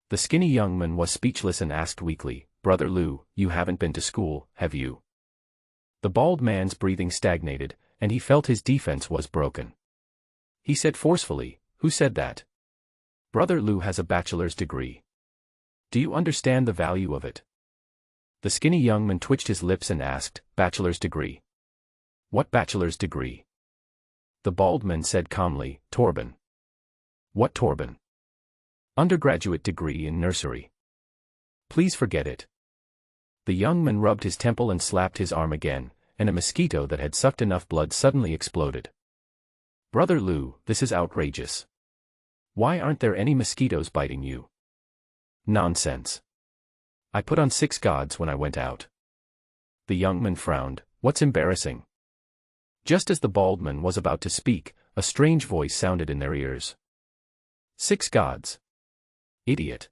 The skinny young man was speechless and asked weakly, Brother Lu, you haven't been to school, have you? The bald man's breathing stagnated, and he felt his defense was broken. He said forcefully, who said that? Brother Lu has a bachelor's degree. Do you understand the value of it? The skinny young man twitched his lips and asked, bachelor's degree? What bachelor's degree? The bald man said calmly, Torban. What Torban? Undergraduate degree in nursery. Please forget it. The young man rubbed his temple and slapped his arm again, and a mosquito that had sucked enough blood suddenly exploded. Brother Lu, this is outrageous. Why aren't there any mosquitoes biting you? Nonsense. I put on 6 gods when I went out. The young man frowned, what's embarrassing? Just as the bald man was about to speak, a strange voice sounded in their ears. 6 gods. Idiot.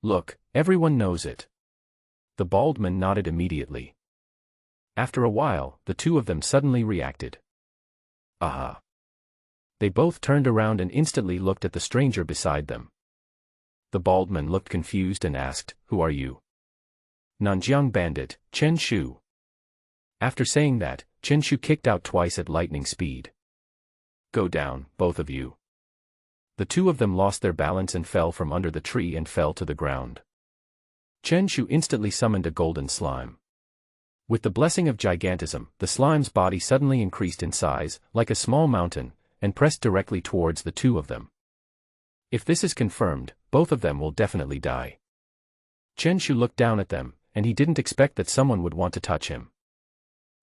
Look, everyone knows it. The bald man nodded immediately. After a while, the 2 of them suddenly reacted. Aha. They both turned around and instantly looked at the stranger beside them. The bald man looked confused and asked, who are you? Nanjiang Bandit, Chen Shu. After saying that, Chen Shu kicked out twice at lightning speed. Go down, both of you. The 2 of them lost their balance and fell from under the tree and fell to the ground. Chen Shu instantly summoned a golden slime. With the blessing of gigantism, the slime's body suddenly increased in size, like a small mountain, and pressed directly towards the 2 of them. If this is confirmed, both of them will definitely die. Chen Shu looked down at them, and he didn't expect that someone would want to touch him.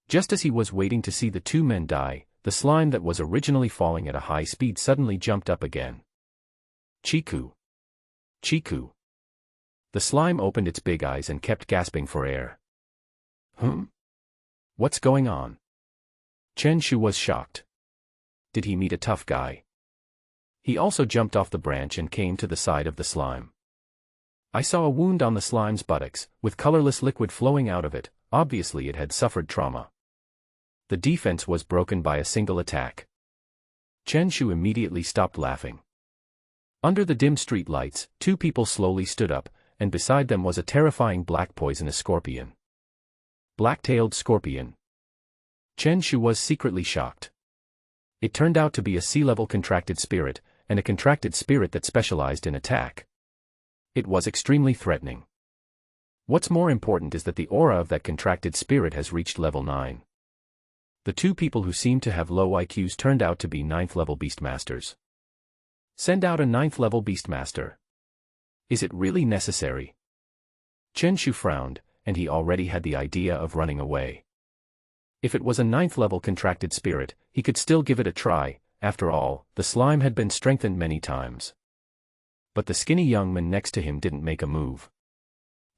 Just as he was waiting to see the 2 men die, the slime that was originally falling at a high speed suddenly jumped up again. Chiku. Chiku. The slime opened its big eyes and kept gasping for air. What's going on? Chen Shu was shocked. Did he meet a tough guy? He also jumped off the branch and came to the side of the slime. I saw a wound on the slime's buttocks, with colorless liquid flowing out of it. Obviously it had suffered trauma. The defense was broken by a single attack. Chen Shu immediately stopped laughing. Under the dim street lights, 2 people slowly stood up, and beside them was a terrifying black poisonous scorpion. Black-tailed scorpion. Chen Shu was secretly shocked. It turned out to be a sea-level contracted spirit, and a contracted spirit that specialized in attack. It was extremely threatening. What's more important is that the aura of that contracted spirit has reached level 9. The 2 people who seemed to have low IQs turned out to be 9th level Beastmasters. Send out a 9th level Beastmaster. Is it really necessary? Chen Shu frowned, and he already had the idea of running away. If it was a 9th-level contracted spirit, he could still give it a try. After all, the slime had been strengthened many times. But the skinny young man next to him didn't make a move.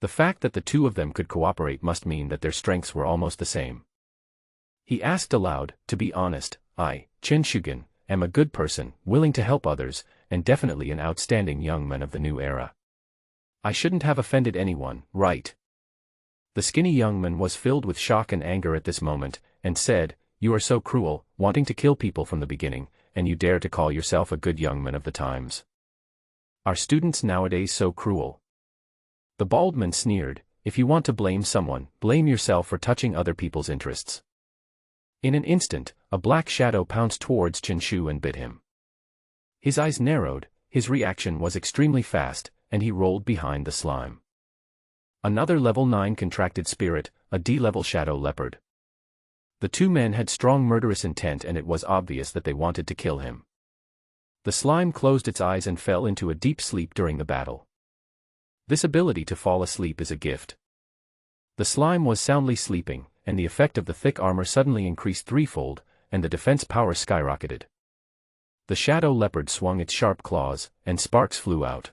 The fact that the two of them could cooperate must mean that their strengths were almost the same. He asked aloud, "To be honest, I, Chen Shugen, am a good person, willing to help others, and definitely an outstanding young man of the new era. I shouldn't have offended anyone, right?" The skinny young man was filled with shock and anger at this moment, and said, "You are so cruel, wanting to kill people from the beginning, and you dare to call yourself a good young man of the times. Are students nowadays so cruel?" The bald man sneered, "If you want to blame someone, blame yourself for touching other people's interests." In an instant, a black shadow pounced towards Chen Shu and bit him. His eyes narrowed, his reaction was extremely fast, and he rolled behind the slime. Another level 9 contracted spirit, a D-level shadow leopard. The two men had strong murderous intent, and it was obvious that they wanted to kill him. The slime closed its eyes and fell into a deep sleep during the battle. This ability to fall asleep is a gift. The slime was soundly sleeping, and the effect of the thick armor suddenly increased threefold, and the defense power skyrocketed. The shadow leopard swung its sharp claws, and sparks flew out.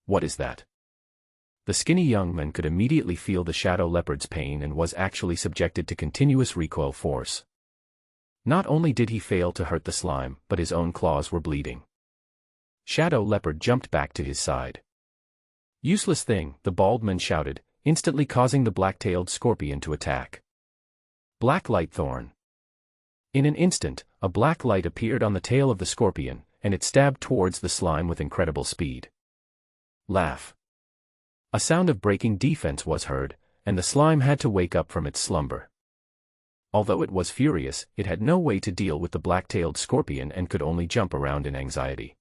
What is that? The skinny young man could immediately feel the shadow leopard's pain and was actually subjected to continuous recoil force. Not only did he fail to hurt the slime, but his own claws were bleeding. Shadow leopard jumped back to his side. "Useless thing," the bald man shouted, instantly causing the black-tailed scorpion to attack. Black light thorn. In an instant, a black light appeared on the tail of the scorpion, and it stabbed towards the slime with incredible speed. Laugh. A sound of breaking defense was heard, and the slime had to wake up from its slumber. Although it was furious, it had no way to deal with the black-tailed scorpion and could only jump around in anxiety.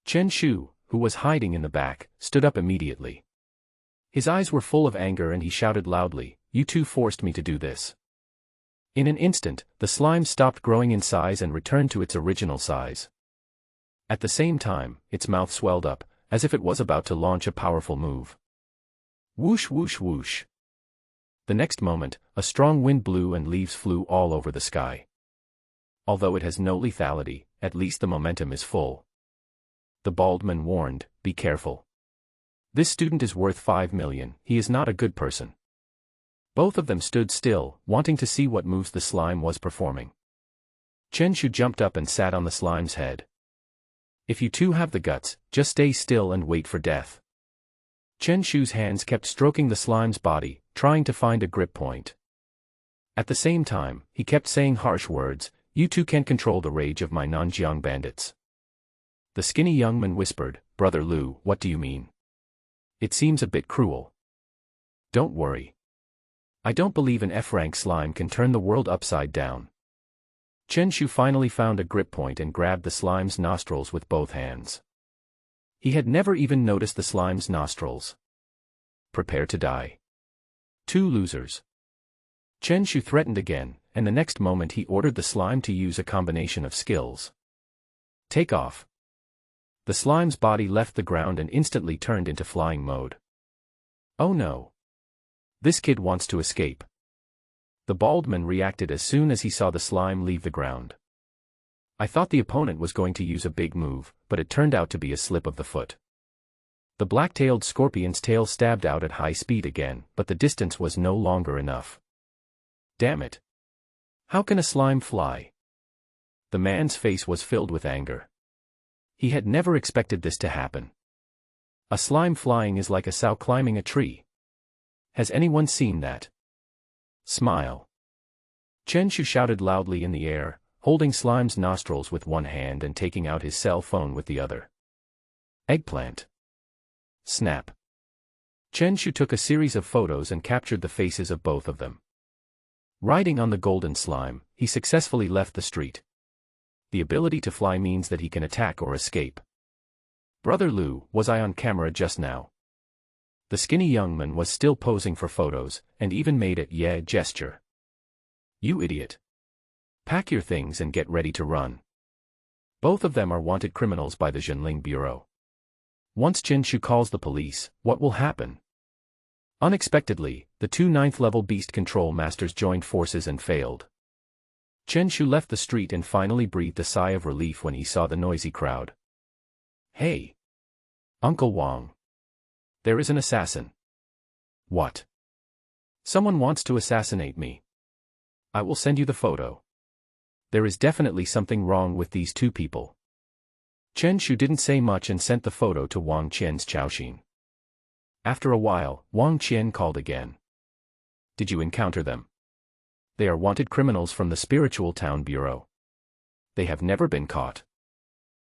Chen Shu, who was hiding in the back, stood up immediately. His eyes were full of anger and he shouted loudly, "You two forced me to do this." In an instant, the slime stopped growing in size and returned to its original size. At the same time, its mouth swelled up, as if it was about to launch a powerful move. Whoosh whoosh whoosh. The next moment, a strong wind blew and leaves flew all over the sky. Although it has no lethality, at least the momentum is full. The bald man warned, "Be careful. This student is worth 5 million, he is not a good person." Both of them stood still, wanting to see what moves the slime was performing. Chen Shu jumped up and sat on the slime's head. "If you two have the guts, just stay still and wait for death." Chen Shu's hands kept stroking the slime's body, trying to find a grip point. At the same time, he kept saying harsh words, "You two can't control the rage of my Nanjiang bandits." The skinny young man whispered, "Brother Lu, what do you mean? It seems a bit cruel." "Don't worry. I don't believe an F-rank slime can turn the world upside down." Chen Shu finally found a grip point and grabbed the slime's nostrils with both hands. He had never even noticed the slime's nostrils. "Prepare to die. 2 losers." Chen Shu threatened again, and the next moment he ordered the slime to use a combination of skills. "Take off." The slime's body left the ground and instantly turned into flying mode. "Oh no. This kid wants to escape." The bald man reacted as soon as he saw the slime leave the ground. "I thought the opponent was going to use a big move, but it turned out to be a slip of the foot." The black-tailed scorpion's tail stabbed out at high speed again, but the distance was no longer enough. "Damn it. How can a slime fly?" The man's face was filled with anger. He had never expected this to happen. A slime flying is like a sow climbing a tree. Has anyone seen that? Smile. Chen Shu shouted loudly in the air, holding Slime's nostrils with one hand and taking out his cell phone with the other. Eggplant. Snap. Chen Shu took a series of photos and captured the faces of both of them. Riding on the golden slime, he successfully left the street. The ability to fly means that he can attack or escape. Brother Lu, was I on camera just now? The skinny young man was still posing for photos, and even made a yeah gesture. You idiot. Pack your things and get ready to run. Both of them are wanted criminals by the Zhenling Bureau. Once Chen Shu calls the police, what will happen? Unexpectedly, the two ninth-level beast control masters joined forces and failed. Chen Shu left the street and finally breathed a sigh of relief when he saw the noisy crowd. "Hey! Uncle Wang! There is an assassin." "What? Someone wants to assassinate me. I will send you the photo. There is definitely something wrong with these two people." Chen Shu didn't say much and sent the photo to Wang Qian's Chaoxin. After a while, Wang Qian called again. "Did you encounter them? They are wanted criminals from the Spiritual Town Bureau. They have never been caught."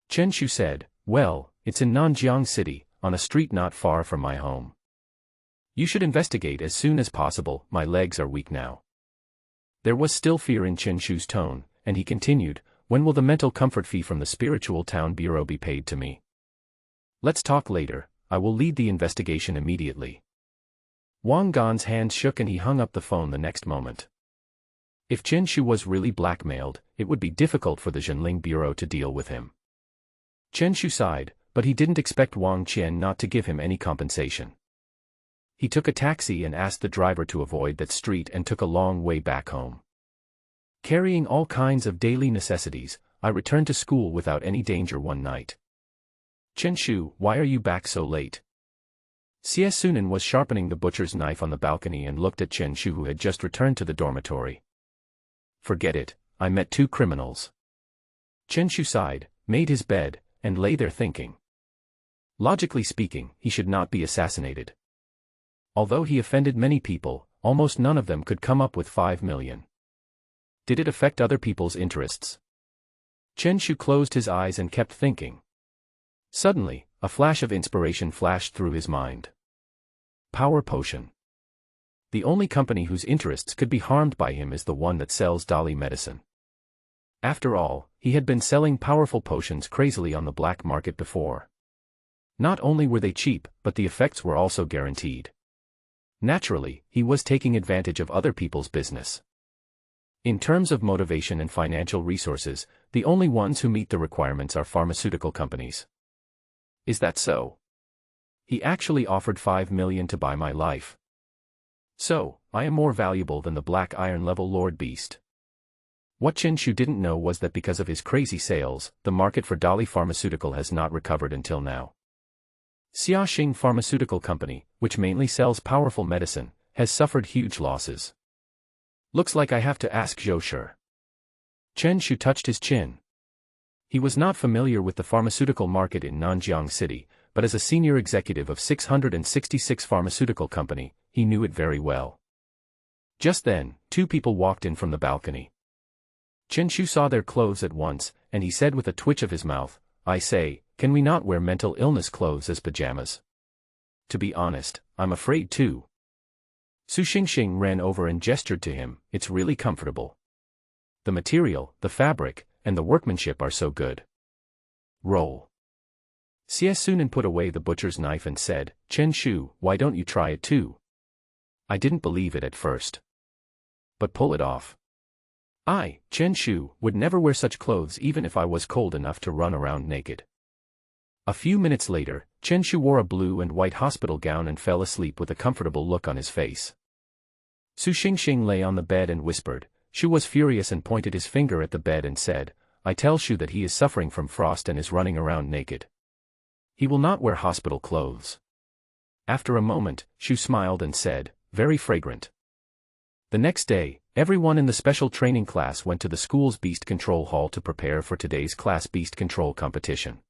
Chen Shu said, "Well, it's in Nanjiang City, on a street not far from my home. You should investigate as soon as possible, my legs are weak now." There was still fear in Chen Shu's tone, and he continued, "When will the mental comfort fee from the Spiritual Town Bureau be paid to me? Let's talk later, I will lead the investigation immediately." Wang Gan's hand shook and he hung up the phone the next moment. If Chen Shu was really blackmailed, it would be difficult for the Zhenling Bureau to deal with him. Chen Shu sighed, but he didn't expect Wang Qian not to give him any compensation. He took a taxi and asked the driver to avoid that street and took a long way back home. Carrying all kinds of daily necessities, I returned to school without any danger one night. "Chen Shu, why are you back so late?" Xie Sunan was sharpening the butcher's knife on the balcony and looked at Chen Shu, who had just returned to the dormitory. "Forget it, I met two criminals." Chen Shu sighed, made his bed, and lay there thinking. Logically speaking, he should not be assassinated. Although he offended many people, almost none of them could come up with 5 million. Did it affect other people's interests? Chen Shu closed his eyes and kept thinking. Suddenly, a flash of inspiration flashed through his mind. Power potion. The only company whose interests could be harmed by him is the one that sells Dali medicine. After all, he had been selling powerful potions crazily on the black market before. Not only were they cheap, but the effects were also guaranteed. Naturally, he was taking advantage of other people's business. In terms of motivation and financial resources, the only ones who meet the requirements are pharmaceutical companies. Is that so? He actually offered 5 million to buy my life. So, I am more valuable than the Black Iron level Lord Beast. What Chen Shu didn't know was that because of his crazy sales, the market for Dali Pharmaceutical has not recovered until now. Xiaxing Pharmaceutical Company, which mainly sells powerful medicine, has suffered huge losses. Looks like I have to ask Zhou Shi. Chen Shu touched his chin. He was not familiar with the pharmaceutical market in Nanjiang City, but as a senior executive of 666 Pharmaceutical Company, he knew it very well. Just then, two people walked in from the balcony. Chen Shu saw their clothes at once, and he said with a twitch of his mouth, "I say, can we not wear mental illness clothes as pajamas? To be honest, I'm afraid too." Su Xingxing ran over and gestured to him, "It's really comfortable. The material, the fabric, and the workmanship are so good." Roll. Xie Sunan put away the butcher's knife and said, "Chen Shu, why don't you try it too? I didn't believe it at first. But pull it off. I, Chen Shu, would never wear such clothes even if I was cold enough to run around naked." A few minutes later, Chen Shu wore a blue and white hospital gown and fell asleep with a comfortable look on his face. Su Xingxing lay on the bed and whispered. Shu was furious and pointed his finger at the bed and said, "I tell Shu that he is suffering from frost and is running around naked. He will not wear hospital clothes." After a moment, Shu smiled and said, "Very fragrant." The next day, everyone in the special training class went to the school's beast control hall to prepare for today's class beast control competition.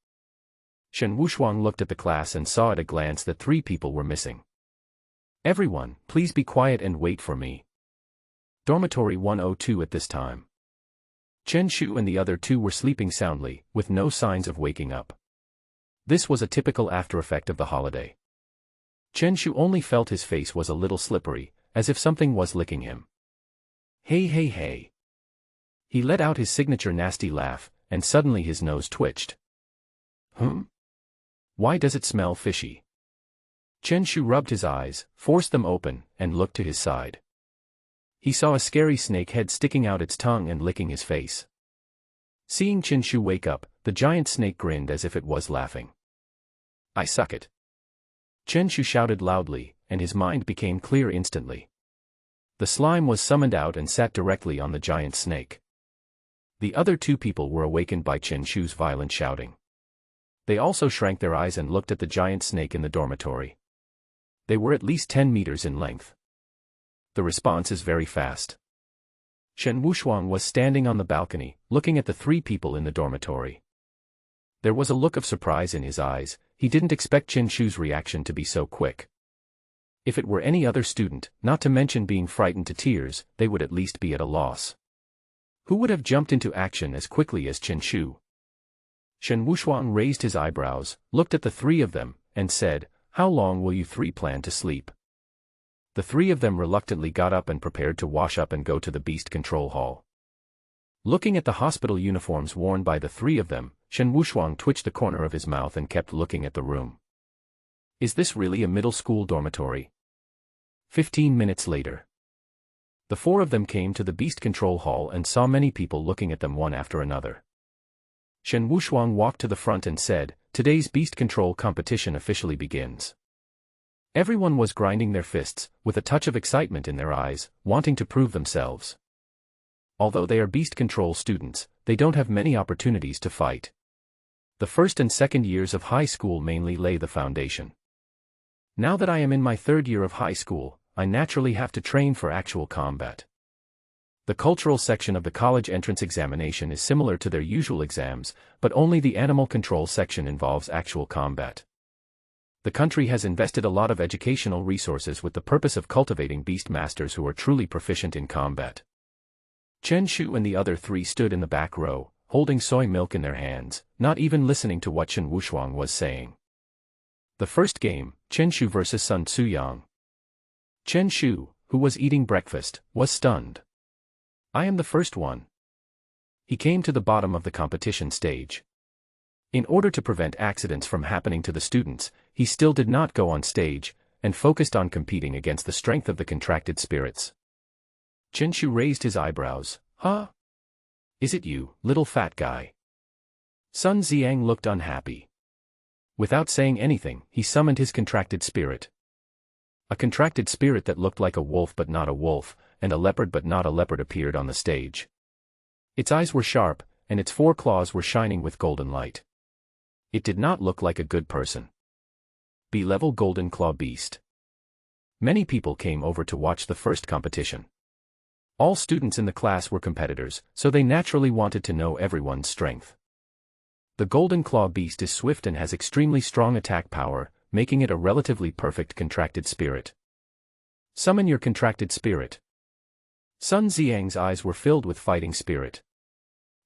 Shen Wushuang looked at the class and saw at a glance that 3 people were missing. "Everyone, please be quiet and wait for me." Dormitory 102 at this time. Chen Shu and the other 2 were sleeping soundly, with no signs of waking up. This was a typical after-effect of the holiday. Chen Shu only felt his face was a little slippery, as if something was licking him. "Hey hey hey." He let out his signature nasty laugh, and suddenly his nose twitched. Why does it smell fishy?" Chen Shu rubbed his eyes, forced them open, and looked to his side. He saw a scary snake head sticking out its tongue and licking his face. Seeing Chen Shu wake up, the giant snake grinned as if it was laughing. "I suck it." Chen Shu shouted loudly, and his mind became clear instantly. The slime was summoned out and sat directly on the giant snake. The other two people were awakened by Chen Shu's violent shouting. They also shrank their eyes and looked at the giant snake in the dormitory. They were at least 10 meters in length. The response is very fast. Shen Wushuang was standing on the balcony, looking at the three people in the dormitory. There was a look of surprise in his eyes. He didn't expect Chen Shu's reaction to be so quick. If it were any other student, not to mention being frightened to tears, they would at least be at a loss. Who would have jumped into action as quickly as Chen Shu? Shen Wushuang raised his eyebrows, looked at the three of them, and said, "How long will you three plan to sleep?" The three of them reluctantly got up and prepared to wash up and go to the beast control hall. Looking at the hospital uniforms worn by the three of them, Shen Wushuang twitched the corner of his mouth and kept looking at the room. Is this really a middle school dormitory? 15 minutes later. The four of them came to the beast control hall and saw many people looking at them one after another. Shen Wushuang walked to the front and said, "Today's beast control competition officially begins." Everyone was grinding their fists, with a touch of excitement in their eyes, wanting to prove themselves. Although they are beast control students, they don't have many opportunities to fight. The first and second years of high school mainly lay the foundation. Now that I am in my third year of high school, I naturally have to train for actual combat. The cultural section of the college entrance examination is similar to their usual exams, but only the animal control section involves actual combat. The country has invested a lot of educational resources with the purpose of cultivating beast masters who are truly proficient in combat. Chen Shu and the other three stood in the back row, holding soy milk in their hands, not even listening to what Shen Wushuang was saying. The first game, Chen Shu vs. Sun Tsuyang. Chen Shu, who was eating breakfast, was stunned. "I am the first one." He came to the bottom of the competition stage. In order to prevent accidents from happening to the students, he still did not go on stage, and focused on competing against the strength of the contracted spirits. Chen Shu raised his eyebrows. "Huh? Is it you, little fat guy?" Sun Xiang looked unhappy. Without saying anything, he summoned his contracted spirit. A contracted spirit that looked like a wolf but not a wolf, and a leopard but not a leopard appeared on the stage. Its eyes were sharp, and its four claws were shining with golden light. It did not look like a good person. B-level Golden Claw Beast. Many people came over to watch the first competition. All students in the class were competitors, so they naturally wanted to know everyone's strength. The Golden Claw Beast is swift and has extremely strong attack power, making it a relatively perfect contracted spirit. Summon your contracted spirit. Sun Xiang's eyes were filled with fighting spirit.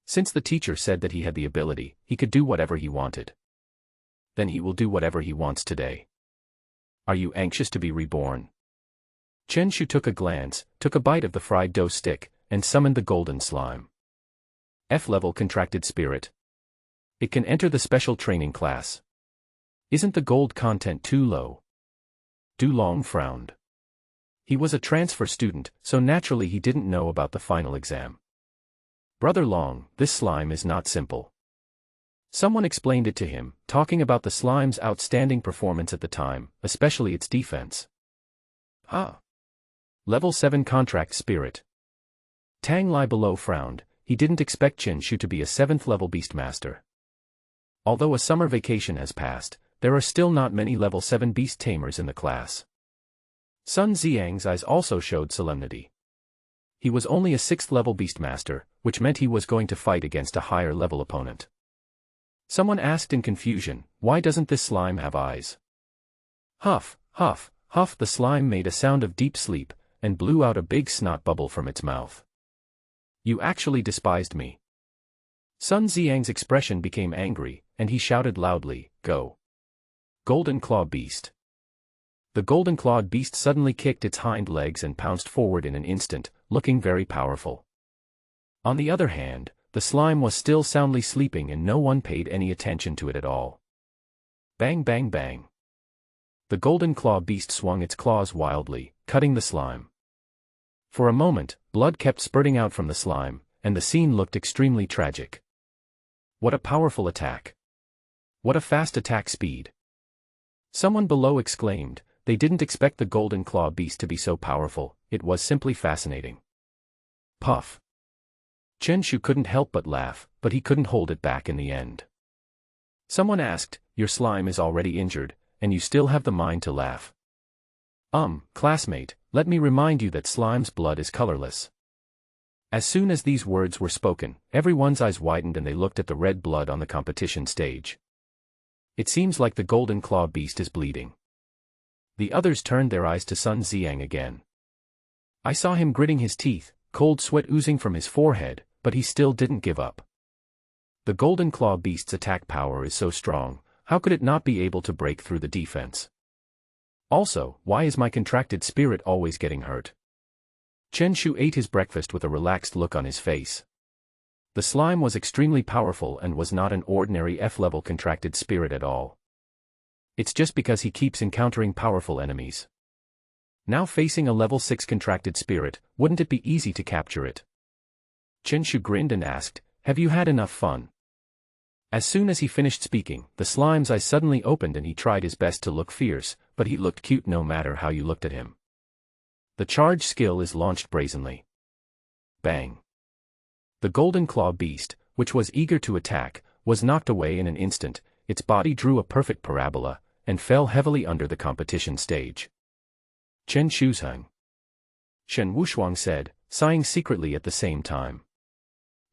Since the teacher said that he had the ability, he could do whatever he wanted. Then he will do whatever he wants today. Are you anxious to be reborn? Chen Shu took a glance, took a bite of the fried dough stick, and summoned the golden slime. F-level contracted spirit. It can enter the special training class. Isn't the gold content too low? Du Long frowned. He was a transfer student, so naturally he didn't know about the final exam. Brother Long, this slime is not simple. Someone explained it to him, talking about the slime's outstanding performance at the time, especially its defense. Level 7 contract spirit. Tang Lai below frowned. He didn't expect Chen Shu to be a 7th level beastmaster. Although a summer vacation has passed, there are still not many level 7 beast tamers in the class. Sun Xiang's eyes also showed solemnity. He was only a 6th level beastmaster, which meant he was going to fight against a higher level opponent. Someone asked in confusion, why doesn't this slime have eyes? Huff, huff, huff. The slime made a sound of deep sleep, and blew out a big snot bubble from its mouth. You actually despised me. Sun Xiang's expression became angry, and he shouted loudly, "Go! Golden Claw Beast!" The golden-clawed beast suddenly kicked its hind legs and pounced forward in an instant, looking very powerful. On the other hand, the slime was still soundly sleeping and no one paid any attention to it at all. Bang bang bang. The golden claw beast swung its claws wildly, cutting the slime. For a moment, blood kept spurting out from the slime, and the scene looked extremely tragic. What a powerful attack! What a fast attack speed! Someone below exclaimed, they didn't expect the golden claw beast to be so powerful. It was simply fascinating. Puff. Chen Shu couldn't help but laugh, but he couldn't hold it back in the end. Someone asked, "Your slime is already injured, and you still have the mind to laugh." Classmate, let me remind you that slime's blood is colorless." As soon as these words were spoken, everyone's eyes widened and they looked at the red blood on the competition stage. It seems like the golden claw beast is bleeding. The others turned their eyes to Sun Xiang again. I saw him gritting his teeth, cold sweat oozing from his forehead, but he still didn't give up. The golden claw beast's attack power is so strong, how could it not be able to break through the defense? Also, why is my contracted spirit always getting hurt? Chen Shu ate his breakfast with a relaxed look on his face. The slime was extremely powerful and was not an ordinary F-level contracted spirit at all. It's just because he keeps encountering powerful enemies. Now facing a level 6 contracted spirit, wouldn't it be easy to capture it? Chen Shu grinned and asked, "Have you had enough fun?" As soon as he finished speaking, the slime's eyes suddenly opened and he tried his best to look fierce, but he looked cute no matter how you looked at him. The charge skill is launched brazenly. Bang! The golden claw beast, which was eager to attack, was knocked away in an instant. Its body drew a perfect parabola, and fell heavily under the competition stage. Chen Shu's hung. Shen Wushuang said, sighing secretly at the same time.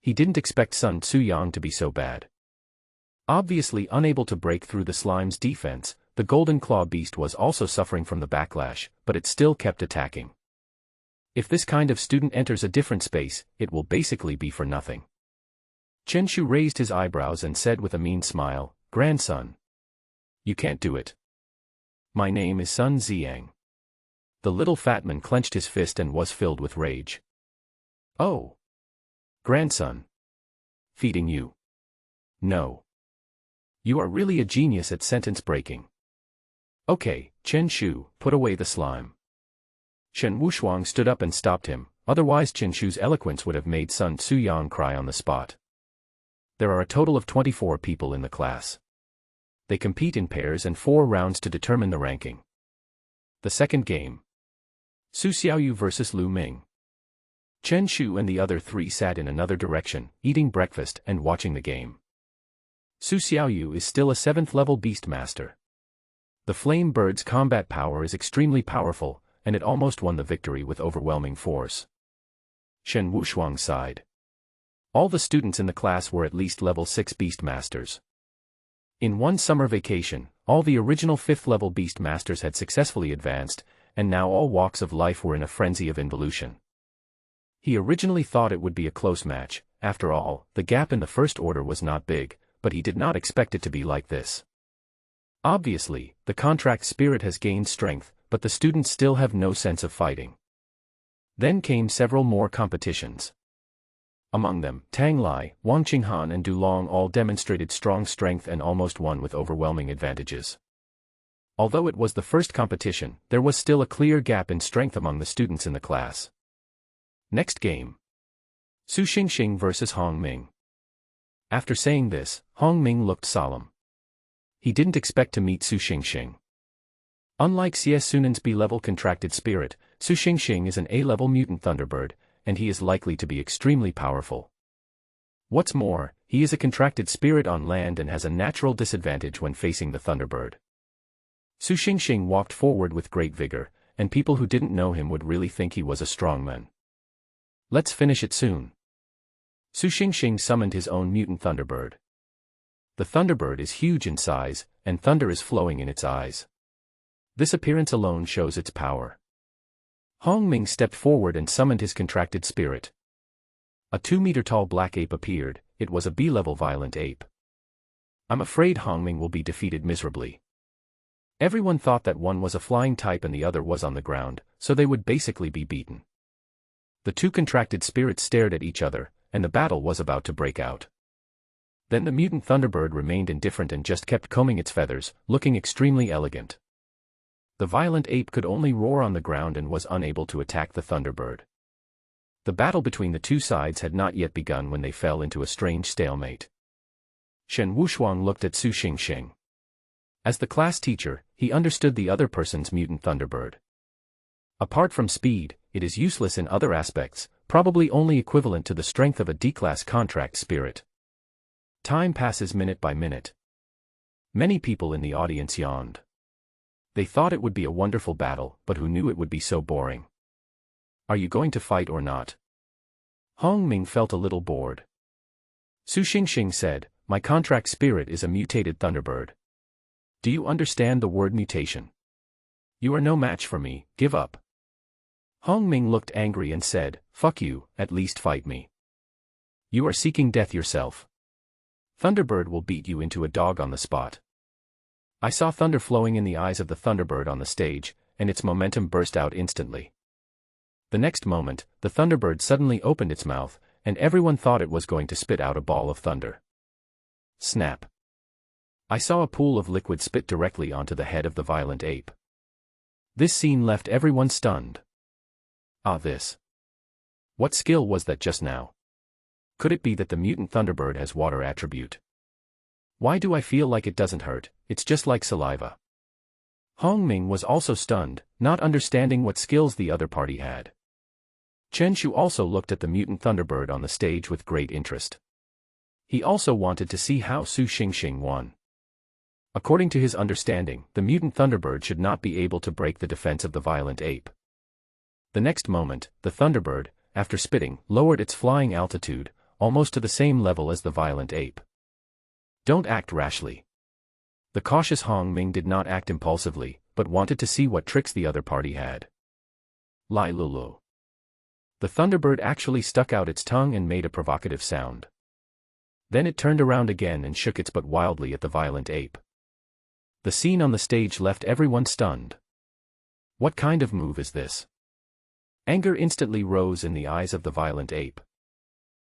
He didn't expect Sun Tsuyang to be so bad. Obviously unable to break through the slime's defense, the golden claw beast was also suffering from the backlash, but it still kept attacking. If this kind of student enters a different space, it will basically be for nothing. Chen Shu raised his eyebrows and said with a mean smile, "Grandson. You can't do it. My name is Sun Xiang." The little fatman clenched his fist and was filled with rage. "Oh. Grandson. Feeding you. No. You are really a genius at sentence breaking. Okay, Chen Shu, put away the slime." Shen Wushuang stood up and stopped him, otherwise Chen Shu's eloquence would have made Sun Tsuyang cry on the spot. There are a total of 24 people in the class. They compete in pairs and 4 rounds to determine the ranking. The second game. Su Xiaoyu vs. Lu Ming. Chen Shu and the other 3 sat in another direction, eating breakfast and watching the game. Su Xiaoyu is still a 7th level Beastmaster. The Flame Bird's combat power is extremely powerful, and it almost won the victory with overwhelming force. Shen Wushuang sighed. All the students in the class were at least level 6 Beastmasters. In one summer vacation, all the original 5th level Beastmasters had successfully advanced, and now all walks of life were in a frenzy of involution. He originally thought it would be a close match. After all, the gap in the first order was not big, but he did not expect it to be like this. Obviously, the contract spirit has gained strength, but the students still have no sense of fighting. Then came several more competitions. Among them, Tang Lai, Wang Qinghan and Du Long all demonstrated strong strength and almost won with overwhelming advantages. Although it was the first competition, there was still a clear gap in strength among the students in the class. Next game. Su Xingxing vs. Hong Ming. After saying this, Hong Ming looked solemn. He didn't expect to meet Su Xingxing. Unlike Xie Sunan's B-level contracted spirit, Su Xingxing is an A-level mutant thunderbird, and he is likely to be extremely powerful. What's more, he is a contracted spirit on land and has a natural disadvantage when facing the thunderbird. Su Xingxing walked forward with great vigor, and people who didn't know him would really think he was a strongman. Let's finish it soon. Su Xingxing summoned his own mutant thunderbird. The thunderbird is huge in size, and thunder is flowing in its eyes. This appearance alone shows its power. Hong Ming stepped forward and summoned his contracted spirit. A 2-meter-tall black ape appeared. It was a B-level violent ape. I'm afraid Hong Ming will be defeated miserably. Everyone thought that one was a flying type and the other was on the ground, so they would basically be beaten. The 2 contracted spirits stared at each other, and the battle was about to break out. Then the mutant thunderbird remained indifferent and just kept combing its feathers, looking extremely elegant. The violent ape could only roar on the ground and was unable to attack the thunderbird. The battle between the 2 sides had not yet begun when they fell into a strange stalemate. Shen Wushuang looked at Su Xingxing. As the class teacher, he understood the other person's mutant Thunderbird. Apart from speed, it is useless in other aspects, probably only equivalent to the strength of a D-class contract spirit. Time passes minute by minute. Many people in the audience yawned. They thought it would be a wonderful battle, but who knew it would be so boring? Are you going to fight or not? Hong Ming felt a little bored. Su Xingxing said, my contract spirit is a mutated Thunderbird. Do you understand the word mutation? You are no match for me, give up. Hong Ming looked angry and said, fuck you, at least fight me. You are seeking death yourself. Thunderbird will beat you into a dog on the spot. I saw thunder flowing in the eyes of the Thunderbird on the stage, and its momentum burst out instantly. The next moment, the Thunderbird suddenly opened its mouth, and everyone thought it was going to spit out a ball of thunder. Snap. I saw a pool of liquid spit directly onto the head of the violent ape. This scene left everyone stunned. Ah, this. What skill was that just now? Could it be that the mutant Thunderbird has water attribute? Why do I feel like it doesn't hurt? It's just like saliva. Hong Ming was also stunned, not understanding what skills the other party had. Chen Shu also looked at the mutant Thunderbird on the stage with great interest. He also wanted to see how Su Xingxing won. According to his understanding, the mutant Thunderbird should not be able to break the defense of the violent ape. The next moment, the Thunderbird, after spitting, lowered its flying altitude, almost to the same level as the violent ape. Don't act rashly. The cautious Hong Ming did not act impulsively, but wanted to see what tricks the other party had. Lai Lulu. The Thunderbird actually stuck out its tongue and made a provocative sound. Then it turned around again and shook its butt wildly at the violent ape. The scene on the stage left everyone stunned. What kind of move is this? Anger instantly rose in the eyes of the violent ape.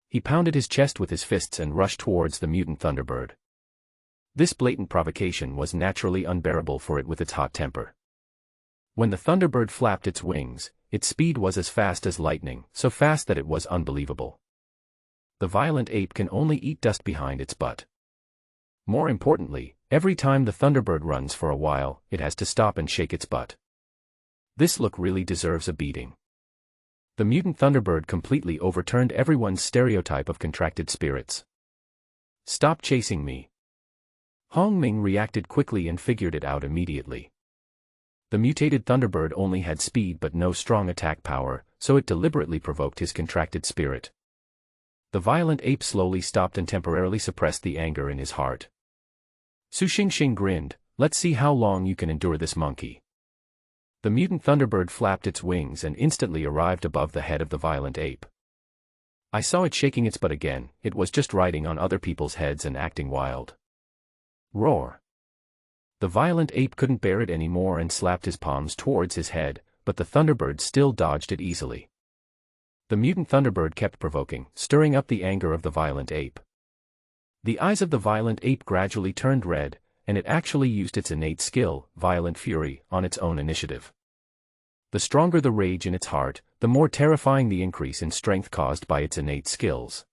He pounded his chest with his fists and rushed towards the mutant Thunderbird. This blatant provocation was naturally unbearable for it with its hot temper. When the Thunderbird flapped its wings, its speed was as fast as lightning, so fast that it was unbelievable. The violent ape can only eat dust behind its butt. More importantly, every time the Thunderbird runs for a while, it has to stop and shake its butt. This look really deserves a beating. The mutant Thunderbird completely overturned everyone's stereotype of contracted spirits. Stop chasing me. Hong Ming reacted quickly and figured it out immediately. The mutated Thunderbird only had speed but no strong attack power, so it deliberately provoked his contracted spirit. The violent ape slowly stopped and temporarily suppressed the anger in his heart. Su Xingxing grinned, let's see how long you can endure this monkey. The mutant Thunderbird flapped its wings and instantly arrived above the head of the violent ape. I saw it shaking its butt again, it was just riding on other people's heads and acting wild. Roar. The violent ape couldn't bear it anymore and slapped his palms towards his head, but the Thunderbird still dodged it easily. The mutant Thunderbird kept provoking, stirring up the anger of the violent ape. The eyes of the violent ape gradually turned red, and it actually used its innate skill, Violent Fury, on its own initiative. The stronger the rage in its heart, the more terrifying the increase in strength caused by its innate skills.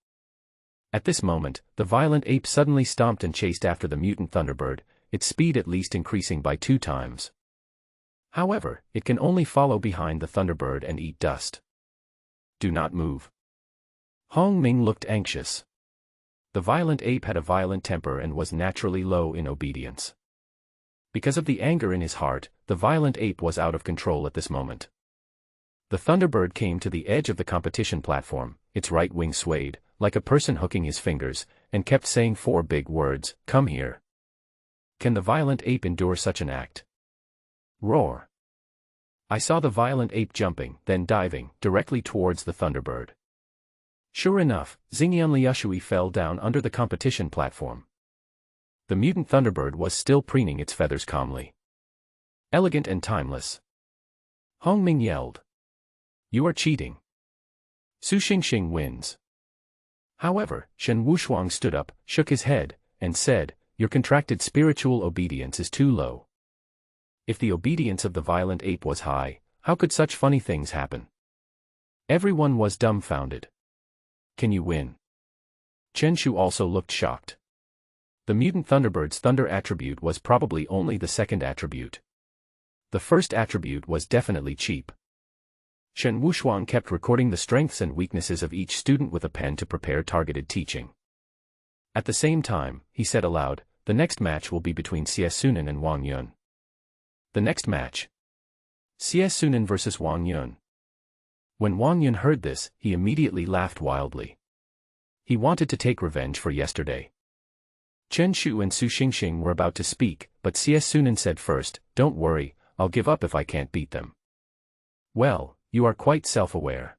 At this moment, the violent ape suddenly stomped and chased after the mutant Thunderbird, its speed at least increasing by 2 times. However, it can only follow behind the Thunderbird and eat dust. Do not move. Hong Ming looked anxious. The violent ape had a violent temper and was naturally low in obedience. Because of the anger in his heart, the violent ape was out of control at this moment. The Thunderbird came to the edge of the competition platform, its right wing swayed, like a person hooking his fingers, and kept saying 4 big words, come here. Can the violent ape endure such an act? Roar. I saw the violent ape jumping, then diving, directly towards the Thunderbird. Sure enough, Xingyan Liushui fell down under the competition platform. The mutant Thunderbird was still preening its feathers calmly. Elegant and timeless. Hong Ming yelled. You are cheating. Su Xingxing wins. However, Shen Wushuang stood up, shook his head, and said, your contracted spiritual obedience is too low. If the obedience of the violent ape was high, how could such funny things happen? Everyone was dumbfounded. Can you win? Chen Shu also looked shocked. The mutant Thunderbird's thunder attribute was probably only the second attribute. The first attribute was definitely cheap. Shen Wushuang kept recording the strengths and weaknesses of each student with a pen to prepare targeted teaching. At the same time, he said aloud, "The next match will be between Xie Sunan and Wang Yun." The next match? Xie Sunan versus Wang Yun. When Wang Yun heard this, he immediately laughed wildly. He wanted to take revenge for yesterday. Chen Shu and Su Xingxing were about to speak, but Xie Sunan said first, "Don't worry, I'll give up if I can't beat them." Well, you are quite self-aware.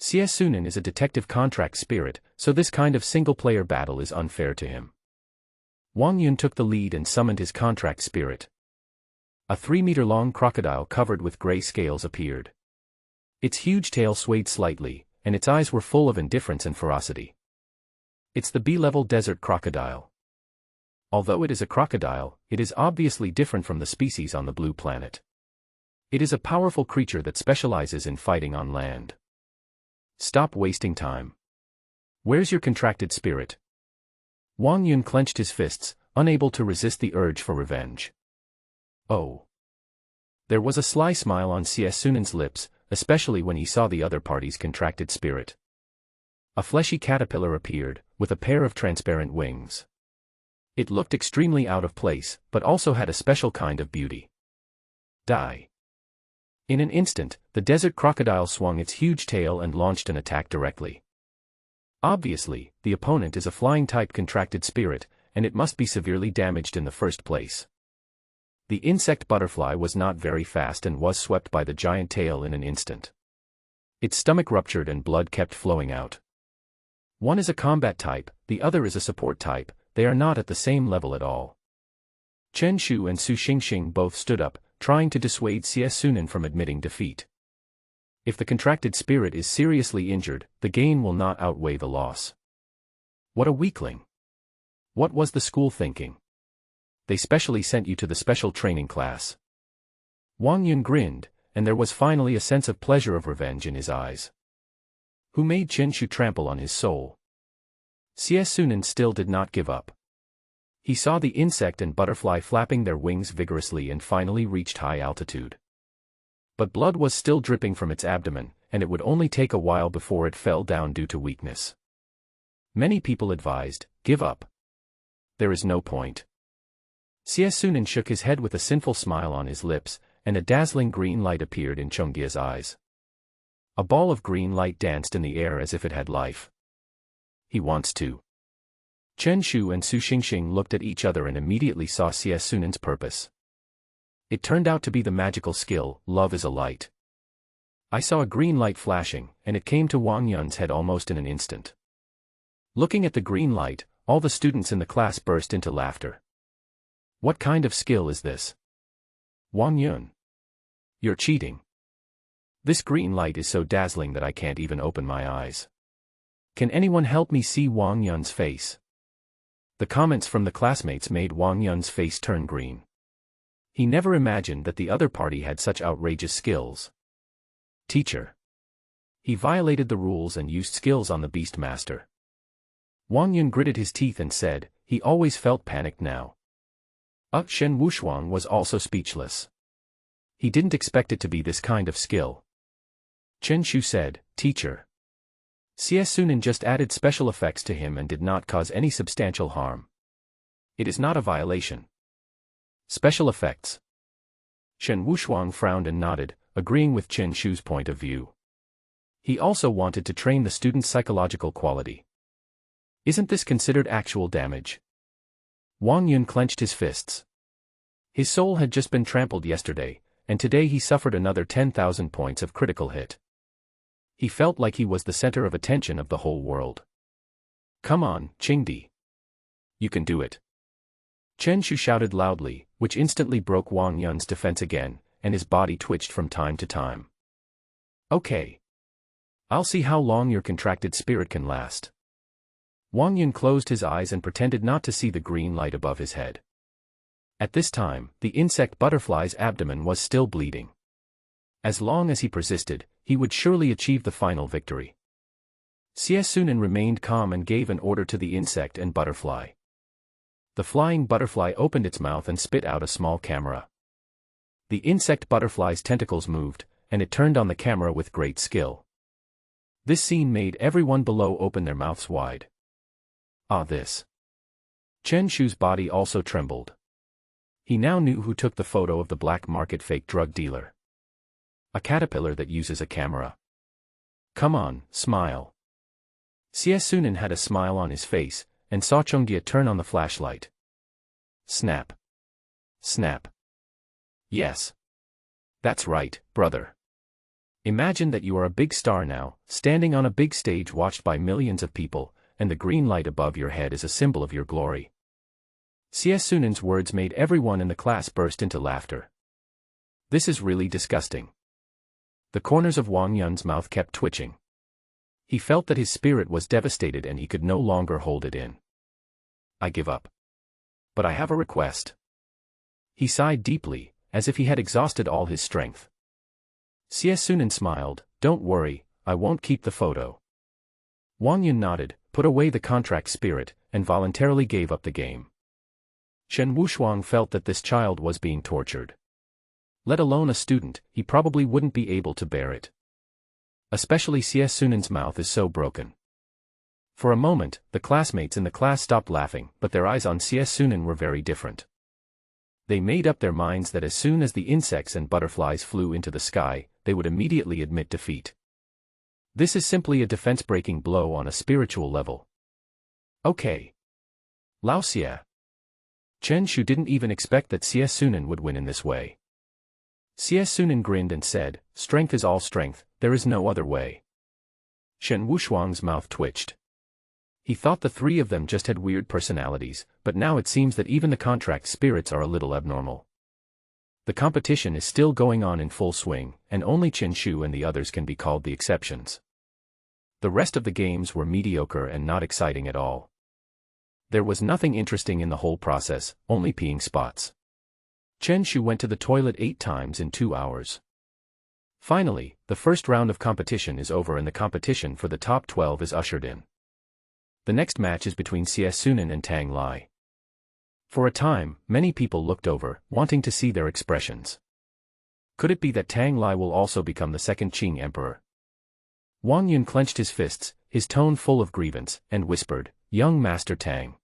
Xie Sunan is a detective contract spirit, so this kind of single-player battle is unfair to him. Wang Yun took the lead and summoned his contract spirit. A 3-meter-long crocodile covered with gray scales appeared. Its huge tail swayed slightly, and its eyes were full of indifference and ferocity. It's the B-level desert crocodile. Although it is a crocodile, it is obviously different from the species on the blue planet. It is a powerful creature that specializes in fighting on land. Stop wasting time. Where's your contracted spirit? Wang Yun clenched his fists, unable to resist the urge for revenge. Oh. There was a sly smile on Xie Sunan's lips, especially when he saw the other party's contracted spirit. A fleshy caterpillar appeared, with a pair of transparent wings. It looked extremely out of place, but also had a special kind of beauty. Die. In an instant, the desert crocodile swung its huge tail and launched an attack directly. Obviously, the opponent is a flying-type contracted spirit, and it must be severely damaged in the first place. The insect butterfly was not very fast and was swept by the giant tail in an instant. Its stomach ruptured and blood kept flowing out. One is a combat type, the other is a support type, they are not at the same level at all. Chen Shu and Su Xingxing both stood up, trying to dissuade Xie Sunan from admitting defeat. If the contracted spirit is seriously injured, the gain will not outweigh the loss. What a weakling! What was the school thinking? They specially sent you to the special training class. Wang Yun grinned, and there was finally a sense of pleasure of revenge in his eyes. Who made Chen Shu trample on his soul? Xie Sunan still did not give up. He saw the insect and butterfly flapping their wings vigorously and finally reached high altitude. But blood was still dripping from its abdomen, and it would only take a while before it fell down due to weakness. Many people advised, give up. There is no point. Xie Sunan shook his head with a sinful smile on his lips, and a dazzling green light appeared in Chonggye's eyes. A ball of green light danced in the air as if it had life. He wants to. Chen Shu and Su Xingxing looked at each other and immediately saw Xie Sunan's purpose. It turned out to be the magical skill, love is a light. I saw a green light flashing, and it came to Wang Yun's head almost in an instant. Looking at the green light, all the students in the class burst into laughter. What kind of skill is this? Wang Yun. You're cheating. This green light is so dazzling that I can't even open my eyes. Can anyone help me see Wang Yun's face? The comments from the classmates made Wang Yun's face turn green. He never imagined that the other party had such outrageous skills. Teacher. He violated the rules and used skills on the Beast Master. Wang Yun gritted his teeth and said, he always felt panicked now. Shen Wushuang was also speechless. He didn't expect it to be this kind of skill. Chen Shu said, Teacher. Xie Sunan just added special effects to him and did not cause any substantial harm. It is not a violation. Special effects. Shen Wushuang frowned and nodded, agreeing with Chen Shu's point of view. He also wanted to train the student's psychological quality. Isn't this considered actual damage? Wang Yun clenched his fists. His soul had just been trampled yesterday, and today he suffered another 10,000 points of critical hit. He felt like he was the center of attention of the whole world. Come on, Qingdi. You can do it. Chen Shu shouted loudly, which instantly broke Wang Yun's defense again, and his body twitched from time to time. Okay. I'll see how long your contracted spirit can last. Wang Yun closed his eyes and pretended not to see the green light above his head. At this time, the insect butterfly's abdomen was still bleeding. As long as he persisted, he would surely achieve the final victory. Xie Sunan remained calm and gave an order to the insect and butterfly. The flying butterfly opened its mouth and spit out a small camera. The insect butterfly's tentacles moved, and it turned on the camera with great skill. This scene made everyone below open their mouths wide. Ah, this. Chen Shu's body also trembled. He now knew who took the photo of the black market fake drug dealer. A caterpillar that uses a camera. Come on, smile. Xie Sunan had a smile on his face, and saw Chongdia turn on the flashlight. Snap. Snap. Yes. That's right, brother. Imagine that you are a big star now, standing on a big stage watched by millions of people, and the green light above your head is a symbol of your glory. Xie Sunan's words made everyone in the class burst into laughter. This is really disgusting. The corners of Wang Yun's mouth kept twitching. He felt that his spirit was devastated and he could no longer hold it in. I give up. But I have a request. He sighed deeply, as if he had exhausted all his strength. Xie Sunan smiled, don't worry, I won't keep the photo. Wang Yun nodded, put away the contract spirit, and voluntarily gave up the game. Shen Wushuang felt that this child was being tortured. Let alone a student, he probably wouldn't be able to bear it. Especially Xie Sunan's mouth is so broken. For a moment, the classmates in the class stopped laughing, but their eyes on Xie Sunan were very different. They made up their minds that as soon as the insects and butterflies flew into the sky, they would immediately admit defeat. This is simply a defense-breaking blow on a spiritual level. Okay. Lao Xie. Chen Shu didn't even expect that Xie Sunan would win in this way. Xie Sunan grinned and said, strength is all strength, there is no other way. Shen Wushuang's mouth twitched. He thought the three of them just had weird personalities, but now it seems that even the contract spirits are a little abnormal. The competition is still going on in full swing, and only Chen Shu and the others can be called the exceptions. The rest of the games were mediocre and not exciting at all. There was nothing interesting in the whole process, only peeing spots. Chen Shu went to the toilet 8 times in 2 hours. Finally, the first round of competition is over and the competition for the top 12 is ushered in. The next match is between Xie Sunan and Tang Lai. For a time, many people looked over, wanting to see their expressions. Could it be that Tang Lai will also become the second Qing emperor? Wang Yun clenched his fists, his tone full of grievance, and whispered, young Master Tang.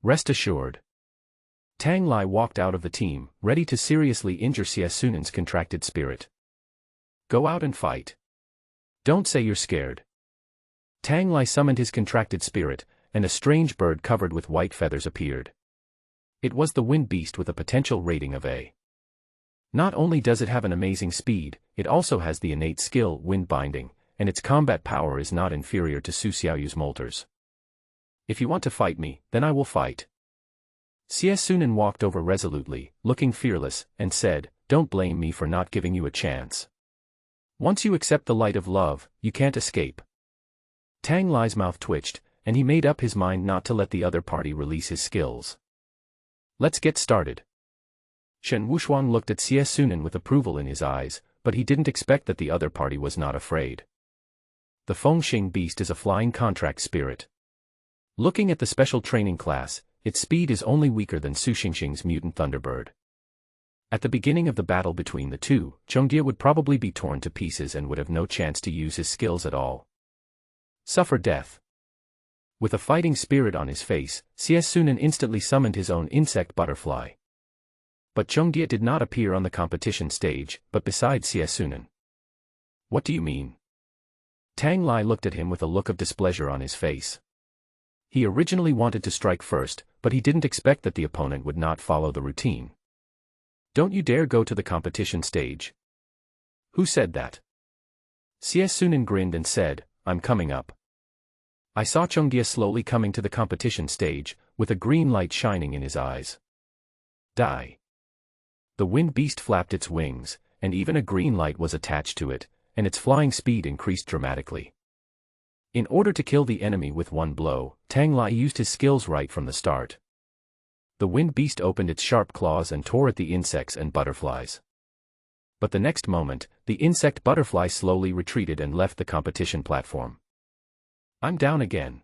Rest assured. Tang Lai walked out of the team, ready to seriously injure Xie Sunan's contracted spirit. Go out and fight. Don't say you're scared. Tang Lai summoned his contracted spirit, and a strange bird covered with white feathers appeared. It was the wind beast with a potential rating of A. Not only does it have an amazing speed, it also has the innate skill wind binding, and its combat power is not inferior to Su Xiaoyu's molters. If you want to fight me, then I will fight. Xie Sunan walked over resolutely, looking fearless, and said, don't blame me for not giving you a chance. Once you accept the light of love, you can't escape. Tang Lai's mouth twitched, and he made up his mind not to let the other party release his skills. Let's get started. Shen Wushuang looked at Xie Sunan with approval in his eyes, but he didn't expect that the other party was not afraid. The Fengxing beast is a flying contract spirit. Looking at the special training class, its speed is only weaker than Su Xingxing's mutant thunderbird. At the beginning of the battle between the two, Chongdia would probably be torn to pieces and would have no chance to use his skills at all. Suffer death. With a fighting spirit on his face, Xie Sunan instantly summoned his own insect butterfly. But Chongdia did not appear on the competition stage, but beside Xie Sunan. What do you mean? Tang Lai looked at him with a look of displeasure on his face. He originally wanted to strike first, but he didn't expect that the opponent would not follow the routine. Don't you dare go to the competition stage. Who said that? Xie Sunan grinned and said, I'm coming up. I saw Chongdia slowly coming to the competition stage, with a green light shining in his eyes. Die. The wind beast flapped its wings, and even a green light was attached to it, and its flying speed increased dramatically. In order to kill the enemy with one blow, Tang Lai used his skills right from the start. The wind beast opened its sharp claws and tore at the insects and butterflies. But the next moment, the insect butterfly slowly retreated and left the competition platform. I'm down again.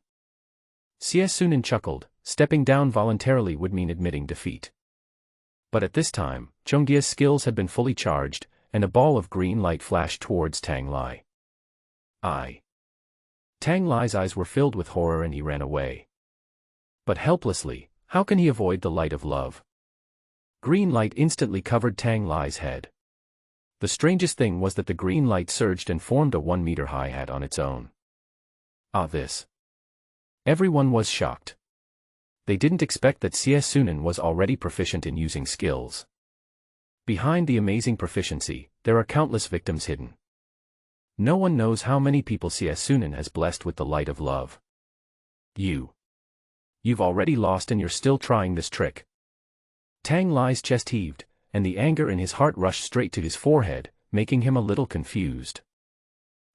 Xie Sunan chuckled, stepping down voluntarily would mean admitting defeat. But at this time, Chonggye's skills had been fully charged, and a ball of green light flashed towards Tang Lai. Tang Lai's eyes were filled with horror and he ran away. But helplessly, how can he avoid the light of love? Green light instantly covered Tang Lai's head. The strangest thing was that the green light surged and formed a 1-meter-high hat on its own. This. Everyone was shocked. They didn't expect that Xie Sunan was already proficient in using skills. Behind the amazing proficiency, there are countless victims hidden. No one knows how many people Xie Sunan has blessed with the light of love. You've already lost and you're still trying this trick. Tang Lai's chest heaved, and the anger in his heart rushed straight to his forehead, making him a little confused.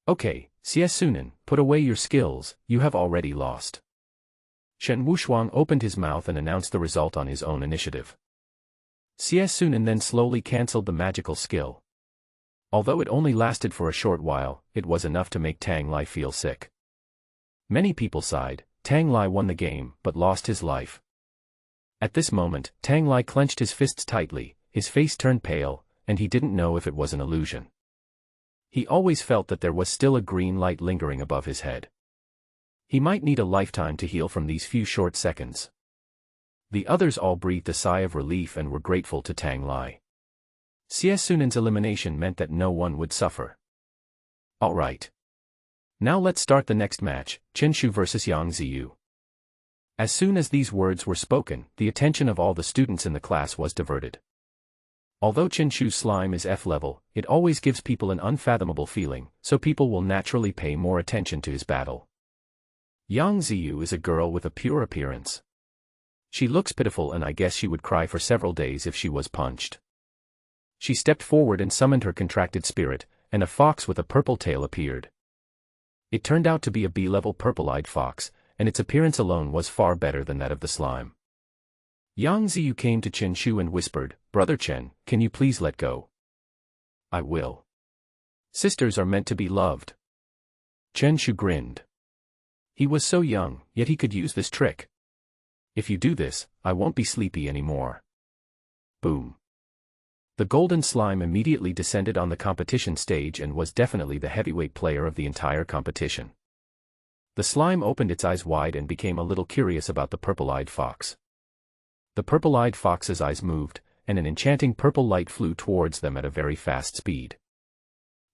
Okay, Xie Sunan, put away your skills, you have already lost. Shen Wushuang opened his mouth and announced the result on his own initiative. Xie Sunan then slowly cancelled the magical skill. Although it only lasted for a short while, it was enough to make Tang Lai feel sick. Many people sighed. Tang Lai won the game, but lost his life. At this moment, Tang Lai clenched his fists tightly, his face turned pale, and he didn't know if it was an illusion. He always felt that there was still a green light lingering above his head. He might need a lifetime to heal from these few short seconds. The others all breathed a sigh of relief and were grateful to Tang Lai. Xie Sunan's elimination meant that no one would suffer. All right. Now let's start the next match, Chen Shu vs Yang Ziyu. As soon as these words were spoken, the attention of all the students in the class was diverted. Although Chen Shu's slime is F level, it always gives people an unfathomable feeling, so people will naturally pay more attention to his battle. Yang Ziyu is a girl with a pure appearance. She looks pitiful and I guess she would cry for several days if she was punched. She stepped forward and summoned her contracted spirit, and a fox with a purple tail appeared. It turned out to be a B-level purple-eyed fox, and its appearance alone was far better than that of the slime. Yang Ziyu came to Chen Shu and whispered, "Brother Chen, can you please let go?" "I will. Sisters are meant to be loved." Chen Shu grinned. He was so young, yet he could use this trick. "If you do this, I won't be sleepy anymore." Boom. The golden slime immediately descended on the competition stage and was definitely the heavyweight player of the entire competition. The slime opened its eyes wide and became a little curious about the purple-eyed fox. The purple-eyed fox's eyes moved, and an enchanting purple light flew towards them at a very fast speed.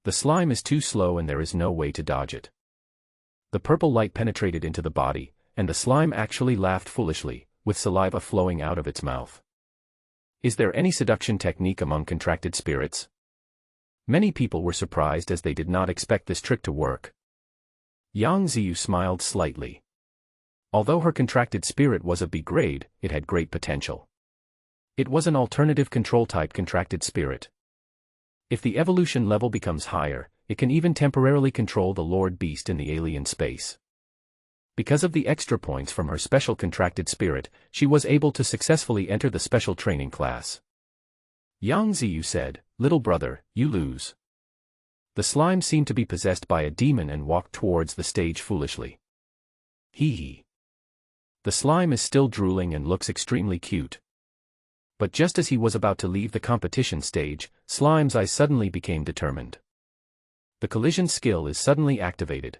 The slime is too slow and there is no way to dodge it. The purple light penetrated into the body, and the slime actually laughed foolishly, with saliva flowing out of its mouth. Is there any seduction technique among contracted spirits? Many people were surprised as they did not expect this trick to work. Yang Ziyu smiled slightly. Although her contracted spirit was of B grade, it had great potential. It was an alternative control-type contracted spirit. If the evolution level becomes higher, it can even temporarily control the Lord Beast in the alien space. Because of the extra points from her special contracted spirit, she was able to successfully enter the special training class. Yang Ziyu said, "Little brother, you lose." The slime seemed to be possessed by a demon and walked towards the stage foolishly. Hee. The slime is still drooling and looks extremely cute. But just as he was about to leave the competition stage, Slime's eyes suddenly became determined. The collision skill is suddenly activated.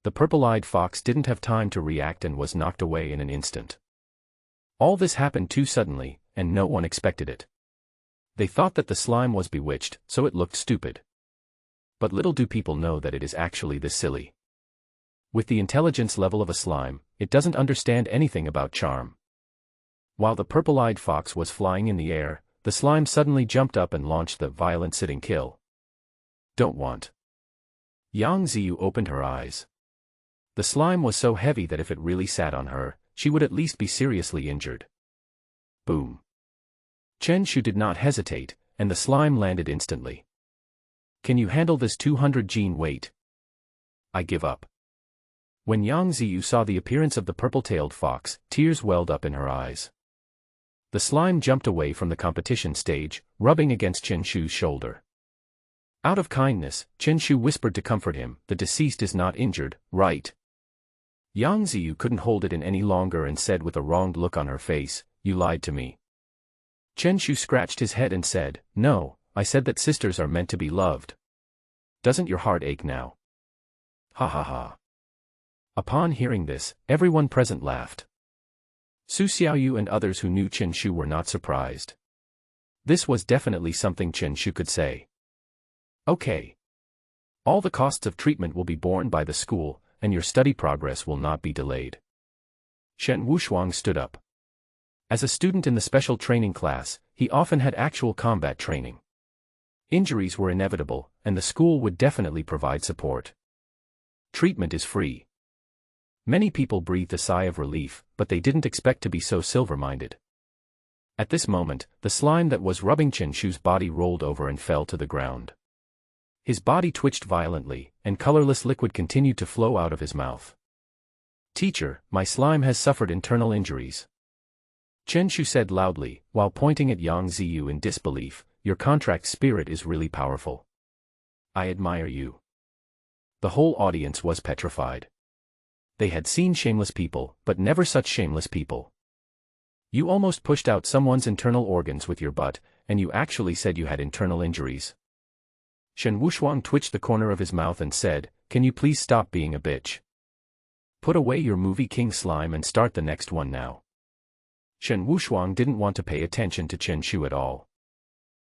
The purple-eyed fox didn't have time to react and was knocked away in an instant. All this happened too suddenly, and no one expected it. They thought that the slime was bewitched, so it looked stupid. But little do people know that it is actually this silly. With the intelligence level of a slime, it doesn't understand anything about charm. While the purple-eyed fox was flying in the air, the slime suddenly jumped up and launched the violent sitting kill. Don't want. Yang Ziyu opened her eyes. The slime was so heavy that if it really sat on her, she would at least be seriously injured. Boom. Chen Shu did not hesitate, and the slime landed instantly. Can you handle this 200 gene weight? I give up. When Yang Ziyu saw the appearance of the purple-tailed fox, tears welled up in her eyes. The slime jumped away from the competition stage, rubbing against Chen Shu's shoulder. Out of kindness, Chen Shu whispered to comfort him, "The deceased is not injured, right?" Yang Ziyu couldn't hold it in any longer and said with a wronged look on her face, "You lied to me." Chen Shu scratched his head and said, "No, I said that sisters are meant to be loved. Doesn't your heart ache now?" Ha ha ha. Upon hearing this, everyone present laughed. Su Xiaoyu and others who knew Chen Shu were not surprised. This was definitely something Chen Shu could say. Okay. All the costs of treatment will be borne by the school, and your study progress will not be delayed. Shen Wushuang stood up. As a student in the special training class, he often had actual combat training. Injuries were inevitable, and the school would definitely provide support. Treatment is free. Many people breathed a sigh of relief, but they didn't expect to be so silver-minded. At this moment, the slime that was rubbing Chen Shu's body rolled over and fell to the ground. His body twitched violently, and colorless liquid continued to flow out of his mouth. "Teacher, my slime has suffered internal injuries," Chen Shu said loudly, while pointing at Yang Ziyu in disbelief. "Your contract spirit is really powerful. I admire you." The whole audience was petrified. They had seen shameless people, but never such shameless people. You almost pushed out someone's internal organs with your butt, and you actually said you had internal injuries. Shen Wushuang twitched the corner of his mouth and said, "Can you please stop being a bitch? Put away your movie king slime and start the next one now." Shen Wushuang didn't want to pay attention to Chen Shu at all.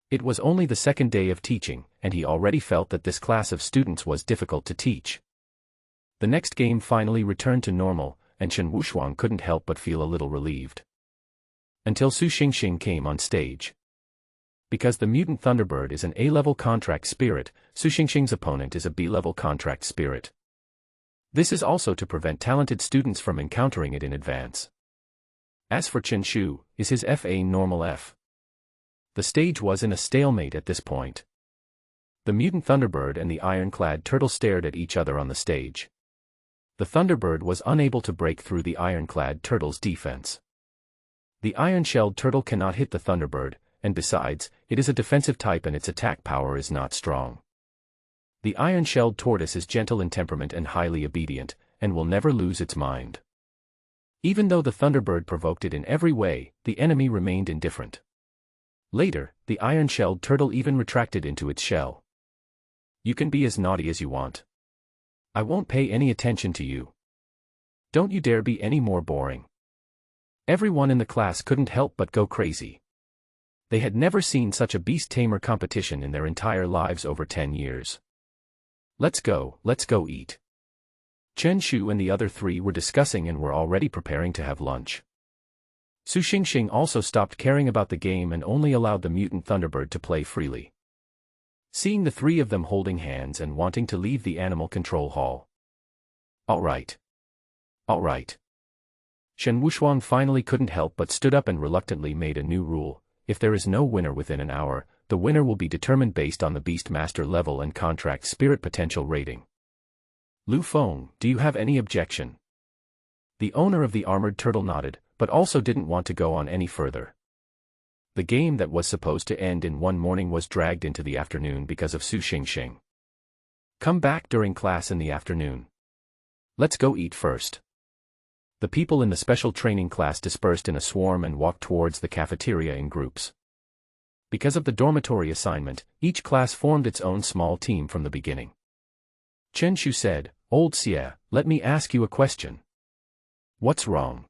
It was only the second day of teaching, and he already felt that this class of students was difficult to teach. The next game finally returned to normal, and Shen Wushuang couldn't help but feel a little relieved. Until Su Xingxing came on stage. Because the mutant Thunderbird is an A-level contract spirit, Su Xingxing's opponent is a B-level contract spirit. This is also to prevent talented students from encountering it in advance. As for Chen Shu, is his FA normal F. The stage was in a stalemate at this point. The mutant Thunderbird and the ironclad turtle stared at each other on the stage. The Thunderbird was unable to break through the ironclad turtle's defense. The iron-shelled turtle cannot hit the Thunderbird, and besides, it is a defensive type and its attack power is not strong. The iron-shelled tortoise is gentle in temperament and highly obedient, and will never lose its mind. Even though the Thunderbird provoked it in every way, the enemy remained indifferent. Later, the iron-shelled turtle even retracted into its shell. "You can be as naughty as you want. I won't pay any attention to you. Don't you dare be any more boring." Everyone in the class couldn't help but go crazy. They had never seen such a beast-tamer competition in their entire lives over 10 years. Let's go eat." Chen Shu and the other three were discussing and were already preparing to have lunch. Su Xingxing also stopped caring about the game and only allowed the mutant Thunderbird to play freely. Seeing the three of them holding hands and wanting to leave the animal control hall. All right. Shen Wushuang finally couldn't help but stood up and reluctantly made a new rule: if there is no winner within an hour, the winner will be determined based on the Beastmaster level and contract spirit potential rating. Lu Feng, do you have any objection? The owner of the armored turtle nodded, but also didn't want to go on any further. The game that was supposed to end in one morning was dragged into the afternoon because of Su Xingxing. Come back during class in the afternoon. Let's go eat first. The people in the special training class dispersed in a swarm and walked towards the cafeteria in groups. Because of the dormitory assignment, each class formed its own small team from the beginning. Chen Shu said, "Old Xie, let me ask you a question." "What's wrong?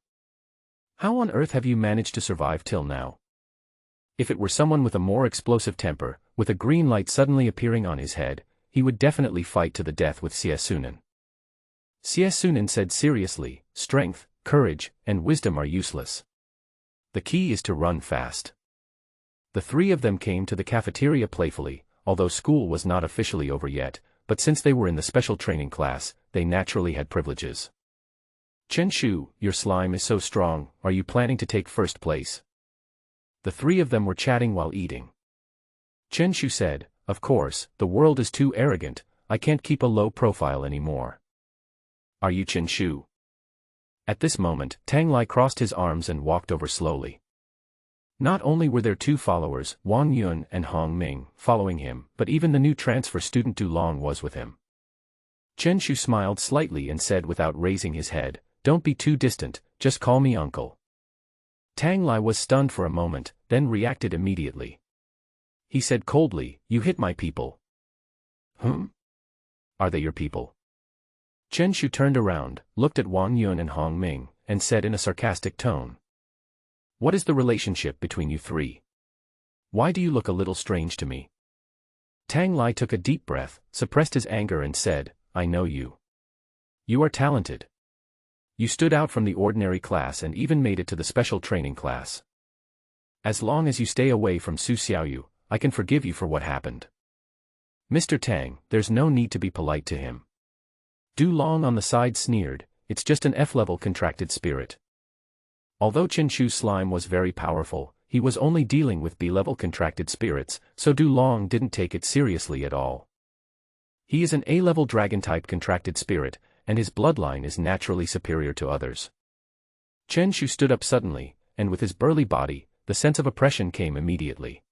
How on earth have you managed to survive till now?" If it were someone with a more explosive temper, with a green light suddenly appearing on his head, he would definitely fight to the death with Xie Sunan. Xie Sunan said seriously, "Strength, courage, and wisdom are useless. The key is to run fast." The three of them came to the cafeteria playfully, although school was not officially over yet, but since they were in the special training class, they naturally had privileges. "Chen Shu, your slime is so strong, are you planning to take first place?" The three of them were chatting while eating. Chen Shu said, "Of course, the world is too arrogant, I can't keep a low profile anymore." "Are you Chen Shu?" At this moment, Tang Lai crossed his arms and walked over slowly. Not only were there two followers, Wang Yun and Hong Ming, following him, but even the new transfer student Du Long was with him. Chen Shu smiled slightly and said without raising his head, Don't be too distant, just call me uncle. Tang Lai was stunned for a moment, then reacted immediately. He said coldly, you hit my people. Are they your people? Chen Shu turned around, looked at Wang Yun and Hong Ming, and said in a sarcastic tone. What is the relationship between you three? Why do you look a little strange to me? Tang Lai took a deep breath, suppressed his anger and said, I know you. You are talented. You stood out from the ordinary class and even made it to the special training class. As long as you stay away from Su Xiaoyu, I can forgive you for what happened. Mr. Tang, there's no need to be polite to him. Du Long on the side sneered, it's just an F-level contracted spirit. Although Chen Shu's slime was very powerful, he was only dealing with B-level contracted spirits, so Du Long didn't take it seriously at all. He is an A-level dragon-type contracted spirit, and his bloodline is naturally superior to others. Chen Shu stood up suddenly, and with his burly body, the sense of oppression came immediately.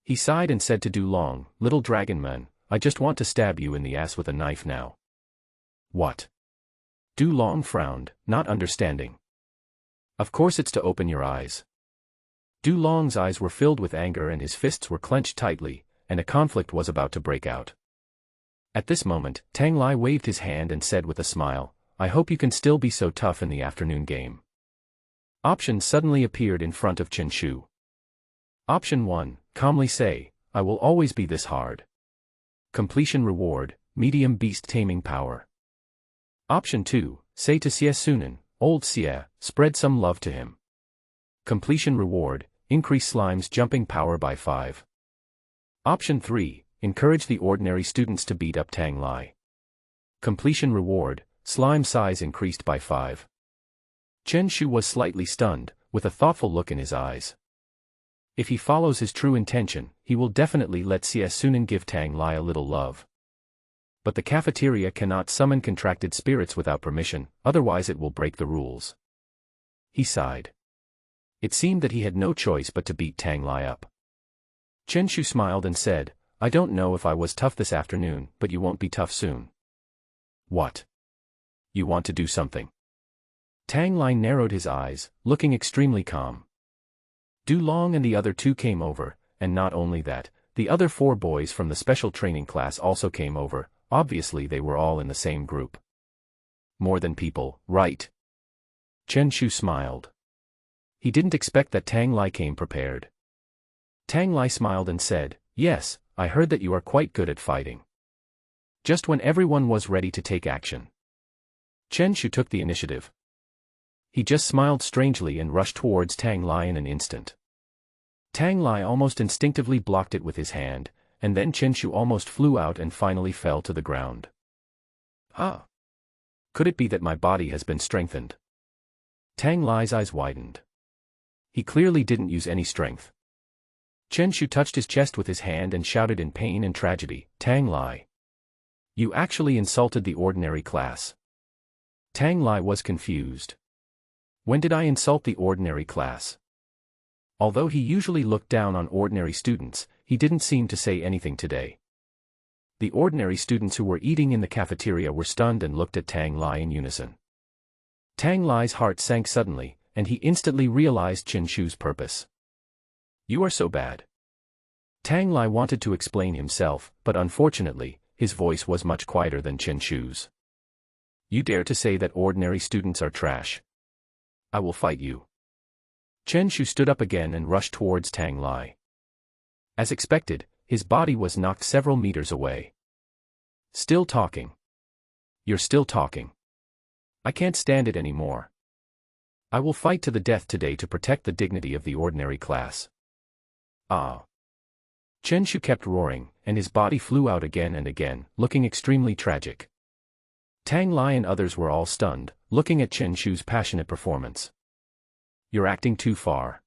He sighed and said to Du Long, Little dragon man, I just want to stab you in the ass with a knife now. What? Du Long frowned, not understanding. Of course it's to open your eyes. Du Long's eyes were filled with anger and his fists were clenched tightly, and a conflict was about to break out. At this moment, Tang Lai waved his hand and said with a smile, I hope you can still be so tough in the afternoon game. Options suddenly appeared in front of Chen Shu. Option 1, calmly say, I will always be this hard. Completion reward, medium beast-taming power. Option 2, say to Xie Sunan, old Xie, spread some love to him. Completion reward, increase slime's jumping power by 5. Option 3, encourage the ordinary students to beat up Tang Lai. Completion reward, slime size increased by 5. Chen Shu was slightly stunned, with a thoughtful look in his eyes. If he follows his true intention, he will definitely let Xie Sunan give Tang Lai a little love. But the cafeteria cannot summon contracted spirits without permission, otherwise it will break the rules. He sighed. It seemed that he had no choice but to beat Tang Lai up. Chen Shu smiled and said, I don't know if I was tough this afternoon, but you won't be tough soon. What? You want to do something? Tang Lai narrowed his eyes, looking extremely calm. Du Long and the other two came over, and not only that, the other 4 boys from the special training class also came over, obviously they were all in the same group. More than people, right? Chen Shu smiled. He didn't expect that Tang Lai came prepared. Tang Lai smiled and said, yes, I heard that you are quite good at fighting. Just when everyone was ready to take action, Chen Shu took the initiative. He just smiled strangely and rushed towards Tang Lai in an instant. Tang Lai almost instinctively blocked it with his hand, and then Chen Shu almost flew out and finally fell to the ground. Could it be that my body has been strengthened? Tang Lai's eyes widened. He clearly didn't use any strength. Chen Shu touched his chest with his hand and shouted in pain and tragedy, Tang Lai. You actually insulted the ordinary class. Tang Lai was confused. When did I insult the ordinary class? Although he usually looked down on ordinary students, he didn't seem to say anything today. The ordinary students who were eating in the cafeteria were stunned and looked at Tang Lai in unison. Tang Lai's heart sank suddenly, and he instantly realized Chen Shu's purpose. You are so bad. Tang Lai wanted to explain himself, but unfortunately, his voice was much quieter than Chen Shu's. You dare to say that ordinary students are trash? I will fight you. Chen Shu stood up again and rushed towards Tang Lai. As expected, his body was knocked several meters away. Still talking. You're still talking. I can't stand it anymore. I will fight to the death today to protect the dignity of the ordinary class. Chen Shu kept roaring, and his body flew out again and again, looking extremely tragic. Tang Lai and others were all stunned, looking at Chen Shu's passionate performance. You're acting too far.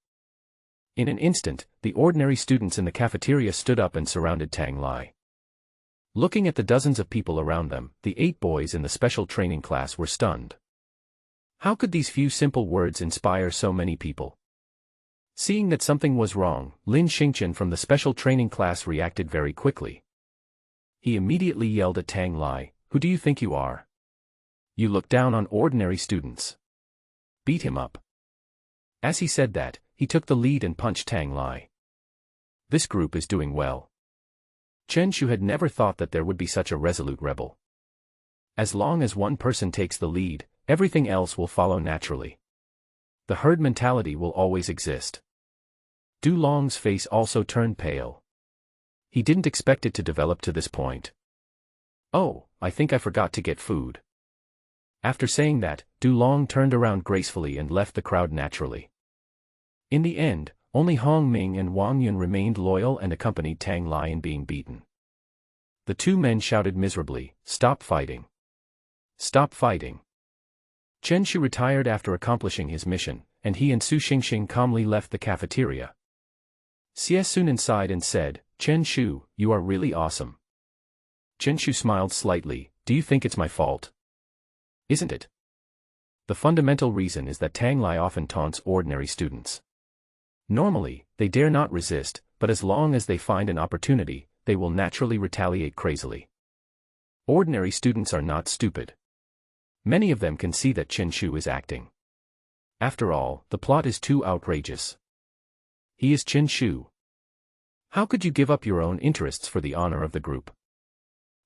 In an instant, the ordinary students in the cafeteria stood up and surrounded Tang Lai. Looking at the dozens of people around them, the 8 boys in the special training class were stunned. How could these few simple words inspire so many people? Seeing that something was wrong, Lin Xingqian from the special training class reacted very quickly. He immediately yelled at Tang Lai, Who do you think you are? You look down on ordinary students. Beat him up. As he said that, he took the lead and punched Tang Lai. This group is doing well. Chen Shu had never thought that there would be such a resolute rebel. As long as one person takes the lead, everything else will follow naturally. The herd mentality will always exist. Du Long's face also turned pale. He didn't expect it to develop to this point. Oh, I think I forgot to get food. After saying that, Du Long turned around gracefully and left the crowd naturally. In the end, only Hong Ming and Wang Yun remained loyal and accompanied Tang Lai in being beaten. The two men shouted miserably, "Stop fighting! Stop fighting!" Chen Shu retired after accomplishing his mission, and he and Su Xingxing calmly left the cafeteria. Xie Sun sighed and said, "Chen Shu, you are really awesome." Chen Shu smiled slightly. "Do you think it's my fault? Isn't it? The fundamental reason is that Tang Lai often taunts ordinary students. Normally, they dare not resist, but as long as they find an opportunity, they will naturally retaliate crazily. Ordinary students are not stupid. Many of them can see that Chen Shu is acting. After all, the plot is too outrageous. He is Chen Shu. How could you give up your own interests for the honor of the group?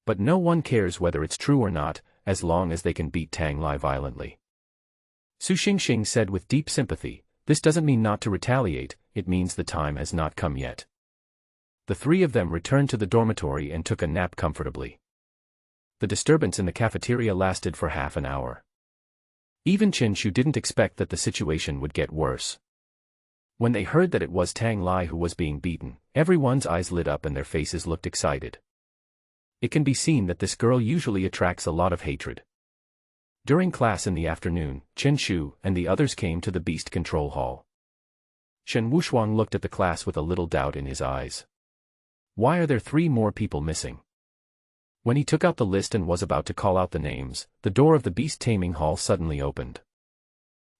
But no one cares whether it's true or not, as long as they can beat Tang Lai violently." Su Xingxing said with deep sympathy, "This doesn't mean not to retaliate, it means the time has not come yet." The three of them returned to the dormitory and took a nap comfortably. The disturbance in the cafeteria lasted for half an hour. Even Chen Shu didn't expect that the situation would get worse. When they heard that it was Tang Lai who was being beaten, everyone's eyes lit up and their faces looked excited. It can be seen that this girl usually attracts a lot of hatred. During class in the afternoon, Chen Shu and the others came to the Beast Control Hall. Shen Wushuang looked at the class with a little doubt in his eyes. Why are there 3 more people missing? When he took out the list and was about to call out the names, the door of the Beast-taming hall suddenly opened.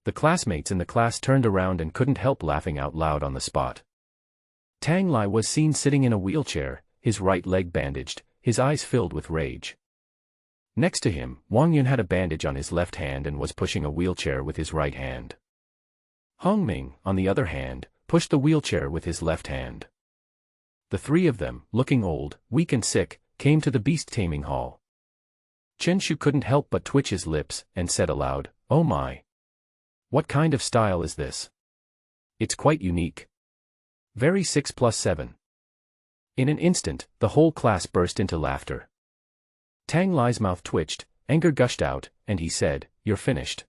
The classmates in the class turned around and couldn't help laughing out loud on the spot. Tang Lai was seen sitting in a wheelchair, his right leg bandaged, his eyes filled with rage. Next to him, Wang Yun had a bandage on his left hand and was pushing a wheelchair with his right hand. Hong Ming, on the other hand, pushed the wheelchair with his left hand. The three of them, looking old, weak and sick, came to the Beast-taming hall. Chen Shu couldn't help but twitch his lips, and said aloud, "Oh my! What kind of style is this? It's quite unique. Very 6+7. In an instant, the whole class burst into laughter. Tang Lai's mouth twitched, anger gushed out, and he said, "You're finished.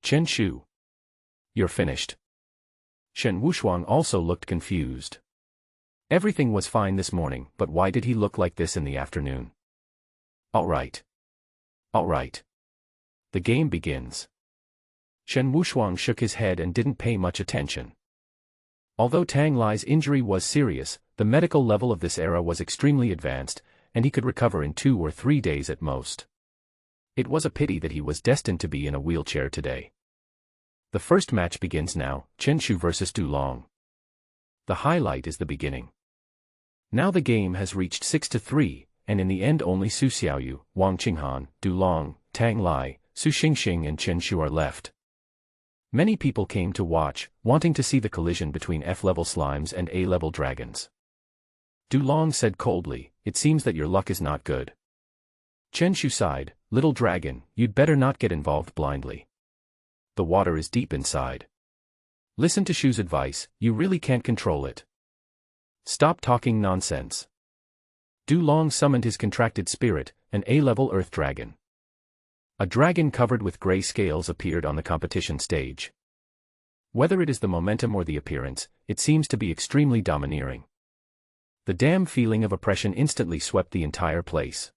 Chen Shu. You're finished." Shen Wushuang also looked confused. Everything was fine this morning, but why did he look like this in the afternoon? All right. All right. The game begins. Shen Wushuang shook his head and didn't pay much attention. Although Tang Lai's injury was serious, the medical level of this era was extremely advanced, and he could recover in 2 or 3 days at most. It was a pity that he was destined to be in a wheelchair today. The first match begins now, Chen Shu versus Du Long. The highlight is the beginning. Now the game has reached 6-3, and in the end only Su Xiaoyu, Wang Qinghan, Du Long, Tang Lai, Su Xingxing and Chen Shu are left. Many people came to watch, wanting to see the collision between F-level slimes and A-level dragons. Du Long said coldly, "It seems that your luck is not good." Chen Shu sighed, "Little dragon, you'd better not get involved blindly. The water is deep inside. Listen to Shu's advice, you really can't control it. Stop talking nonsense." Du Long summoned his contracted spirit, an A-level earth dragon. A dragon covered with gray scales appeared on the competition stage. Whether it is the momentum or the appearance, it seems to be extremely domineering. The damn feeling of oppression instantly swept the entire place.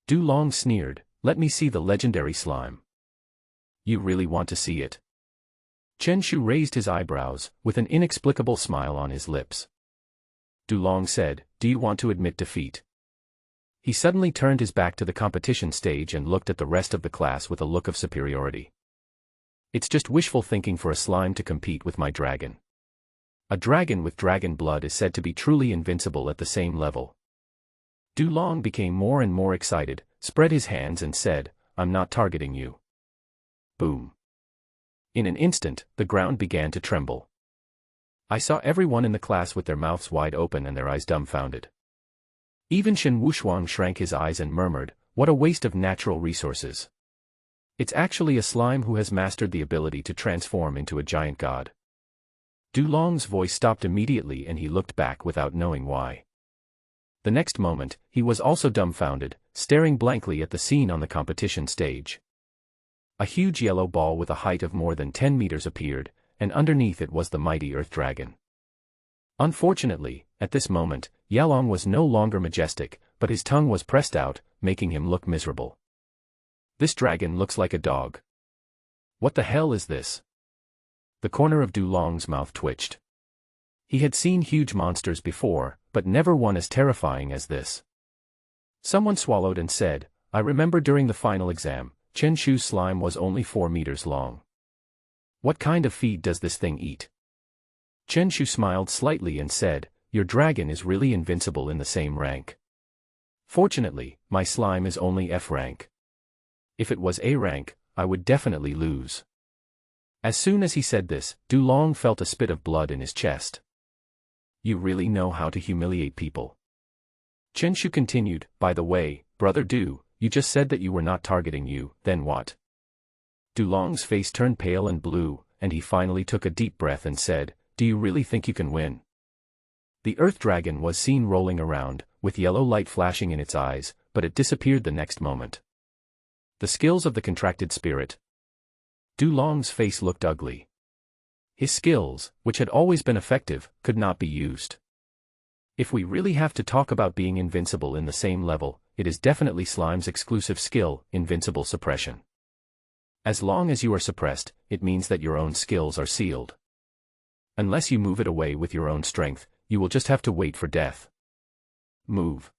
Du Long sneered, "Let me see the legendary slime." "You really want to see it?" Chen Shu raised his eyebrows, with an inexplicable smile on his lips. Du Long said, "Do you want to admit defeat?" He suddenly turned his back to the competition stage and looked at the rest of the class with a look of superiority. "It's just wishful thinking for a slime to compete with my dragon. A dragon with dragon blood is said to be truly invincible at the same level." Du Long became more and more excited, spread his hands and said, I'm not targeting you. Boom. In an instant, the ground began to tremble. I saw everyone in the class with their mouths wide open and their eyes dumbfounded. Even Shen Wushuang shrank his eyes and murmured, "What a waste of natural resources. It's actually a slime who has mastered the ability to transform into a giant god." Du Long's voice stopped immediately and he looked back without knowing why. The next moment, he was also dumbfounded, staring blankly at the scene on the competition stage. A huge yellow ball with a height of more than 10 meters appeared, and underneath it was the mighty Earth Dragon. Unfortunately, at this moment, Yalong was no longer majestic, but his tongue was pressed out, making him look miserable. "This dragon looks like a dog. What the hell is this?" The corner of Du Long's mouth twitched. He had seen huge monsters before, but never one as terrifying as this. Someone swallowed and said, "I remember during the final exam, Chen Shu's slime was only 4 meters long. What kind of feed does this thing eat?" Chen Shu smiled slightly and said, "Your dragon is really invincible in the same rank. Fortunately, my slime is only F rank. If it was A rank, I would definitely lose." As soon as he said this, Du Long felt a spit of blood in his chest. "You really know how to humiliate people." Chen Shu continued, "By the way, Brother Du, you just said that you were not targeting you, then what?" Du Long's face turned pale and blue, and he finally took a deep breath and said, "Do you really think you can win?" The Earth Dragon was seen rolling around, with yellow light flashing in its eyes, but it disappeared the next moment. The skills of the contracted spirit. Du Long's face looked ugly. His skills, which had always been effective, could not be used. If we really have to talk about being invincible in the same level, it is definitely Slime's exclusive skill, Invincible Suppression. As long as you are suppressed, it means that your own skills are sealed. Unless you move it away with your own strength, you will just have to wait for death. Move.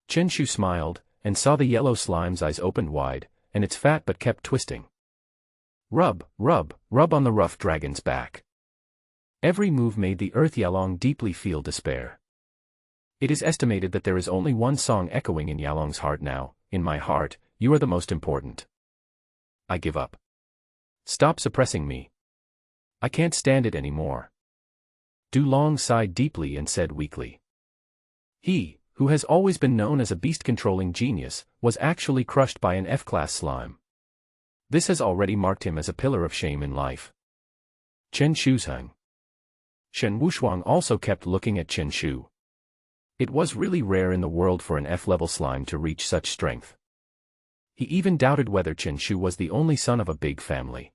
Chen Shu smiled, and saw the yellow slime's eyes opened wide, and its fat but kept twisting. Rub, rub, rub on the rough dragon's back. Every move made the Earth Yalong deeply feel despair. It is estimated that there is only one song echoing in Yalong's heart now, "In my heart, you are the most important. I give up. Stop suppressing me. I can't stand it anymore." Du Long sighed deeply and said weakly. He, who has always been known as a beast-controlling genius, was actually crushed by an F-class slime. This has already marked him as a pillar of shame in life. Chen Shu's hung. Shen Wushuang also kept looking at Chen Shu. It was really rare in the world for an F-level slime to reach such strength. He even doubted whether Chen Shu was the only son of a big family.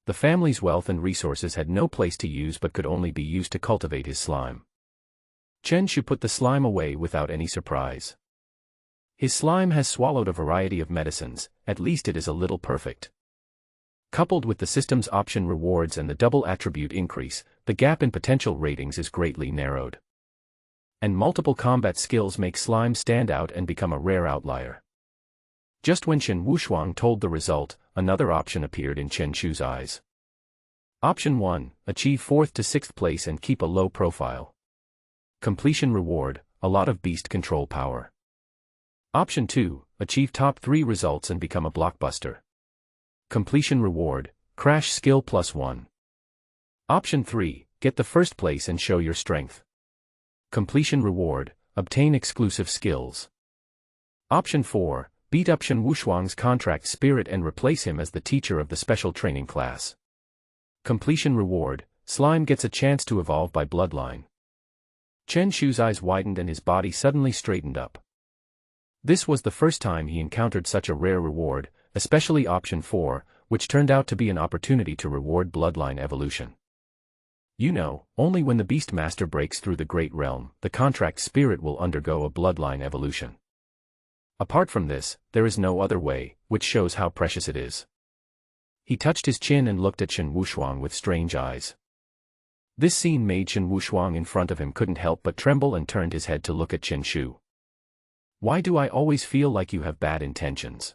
The family's wealth and resources had no place to use but could only be used to cultivate his slime. Chen Shu put the slime away without any surprise. His slime has swallowed a variety of medicines, at least it is a little perfect. Coupled with the system's option rewards and the double attribute increase, the gap in potential ratings is greatly narrowed. And multiple combat skills make slime stand out and become a rare outlier. Just when Shen Wushuang told the result, another option appeared in Chen Shu's eyes. Option 1, achieve 4th to 6th place and keep a low profile. Completion reward, a lot of beast control power. Option 2, achieve top 3 results and become a blockbuster. Completion reward, crash skill +1. Option 3, get the 1st place and show your strength. Completion reward, obtain exclusive skills. Option 4, beat up Shen Wushuang's contract spirit and replace him as the teacher of the special training class. Completion reward, slime gets a chance to evolve by bloodline. Chen Shu's eyes widened and his body suddenly straightened up. This was the first time he encountered such a rare reward, especially option 4, which turned out to be an opportunity to reward bloodline evolution. You know, only when the Beastmaster breaks through the Great Realm, the contract spirit will undergo a bloodline evolution. Apart from this, there is no other way, which shows how precious it is. He touched his chin and looked at Shen Wushuang with strange eyes. This scene made Shen Wushuang in front of him couldn't help but tremble and turned his head to look at Chen Shu. Why do I always feel like you have bad intentions?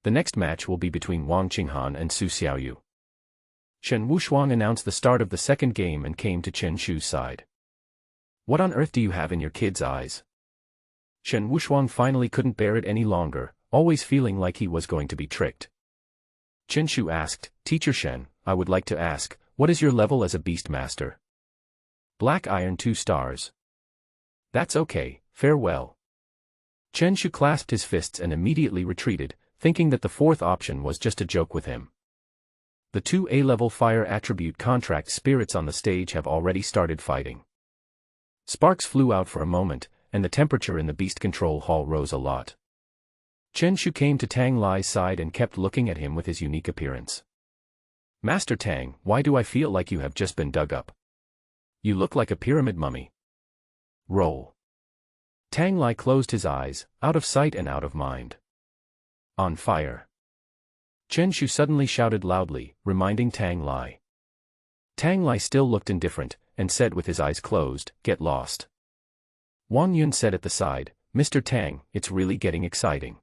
The next match will be between Wang Qinghan and Su Xiaoyu. Shen Wushuang announced the start of the second game and came to Chen Shu's side. What on earth do you have in your kid's eyes? Shen Wushuang finally couldn't bear it any longer. always feeling like he was going to be tricked. Chen Shu asked, Teacher Shen, I would like to ask, what is your level as a beast master? Black Iron 2 stars. That's okay, farewell. Chen Shu clasped his fists and immediately retreated, thinking that the fourth option was just a joke with him. The two A-level fire attribute contract spirits on the stage have already started fighting. Sparks flew out for a moment, and the temperature in the beast control hall rose a lot. Chen Shu came to Tang Lai's side and kept looking at him with his unique appearance. Master Tang, why do I feel like you have just been dug up? You look like a pyramid mummy. Roll. Tang Lai closed his eyes, out of sight and out of mind. On fire. Chen Shu suddenly shouted loudly, reminding Tang Lai. Tang Lai still looked indifferent, and said with his eyes closed, Get lost. Wang Yun said at the side, Mr. Tang, it's really getting exciting.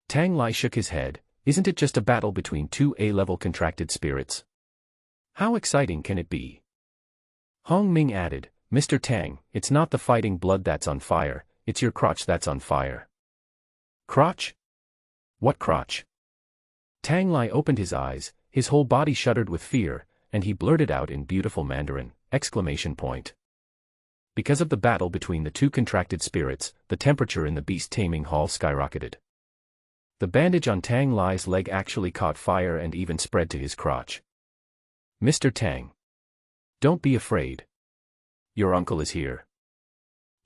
Tang Lai shook his head, isn't it just a battle between two A-level contracted spirits? How exciting can it be? Hong Ming added, Mr. Tang, it's not the fighting blood that's on fire, it's your crotch that's on fire. Crotch? What crotch? Tang Lai opened his eyes, his whole body shuddered with fear, and he blurted out in beautiful Mandarin, exclamation point. Because of the battle between the two contracted spirits, the temperature in the Beast-taming hall skyrocketed. The bandage on Tang Lai's leg actually caught fire and even spread to his crotch. Mr. Tang. Don't be afraid. Your uncle is here.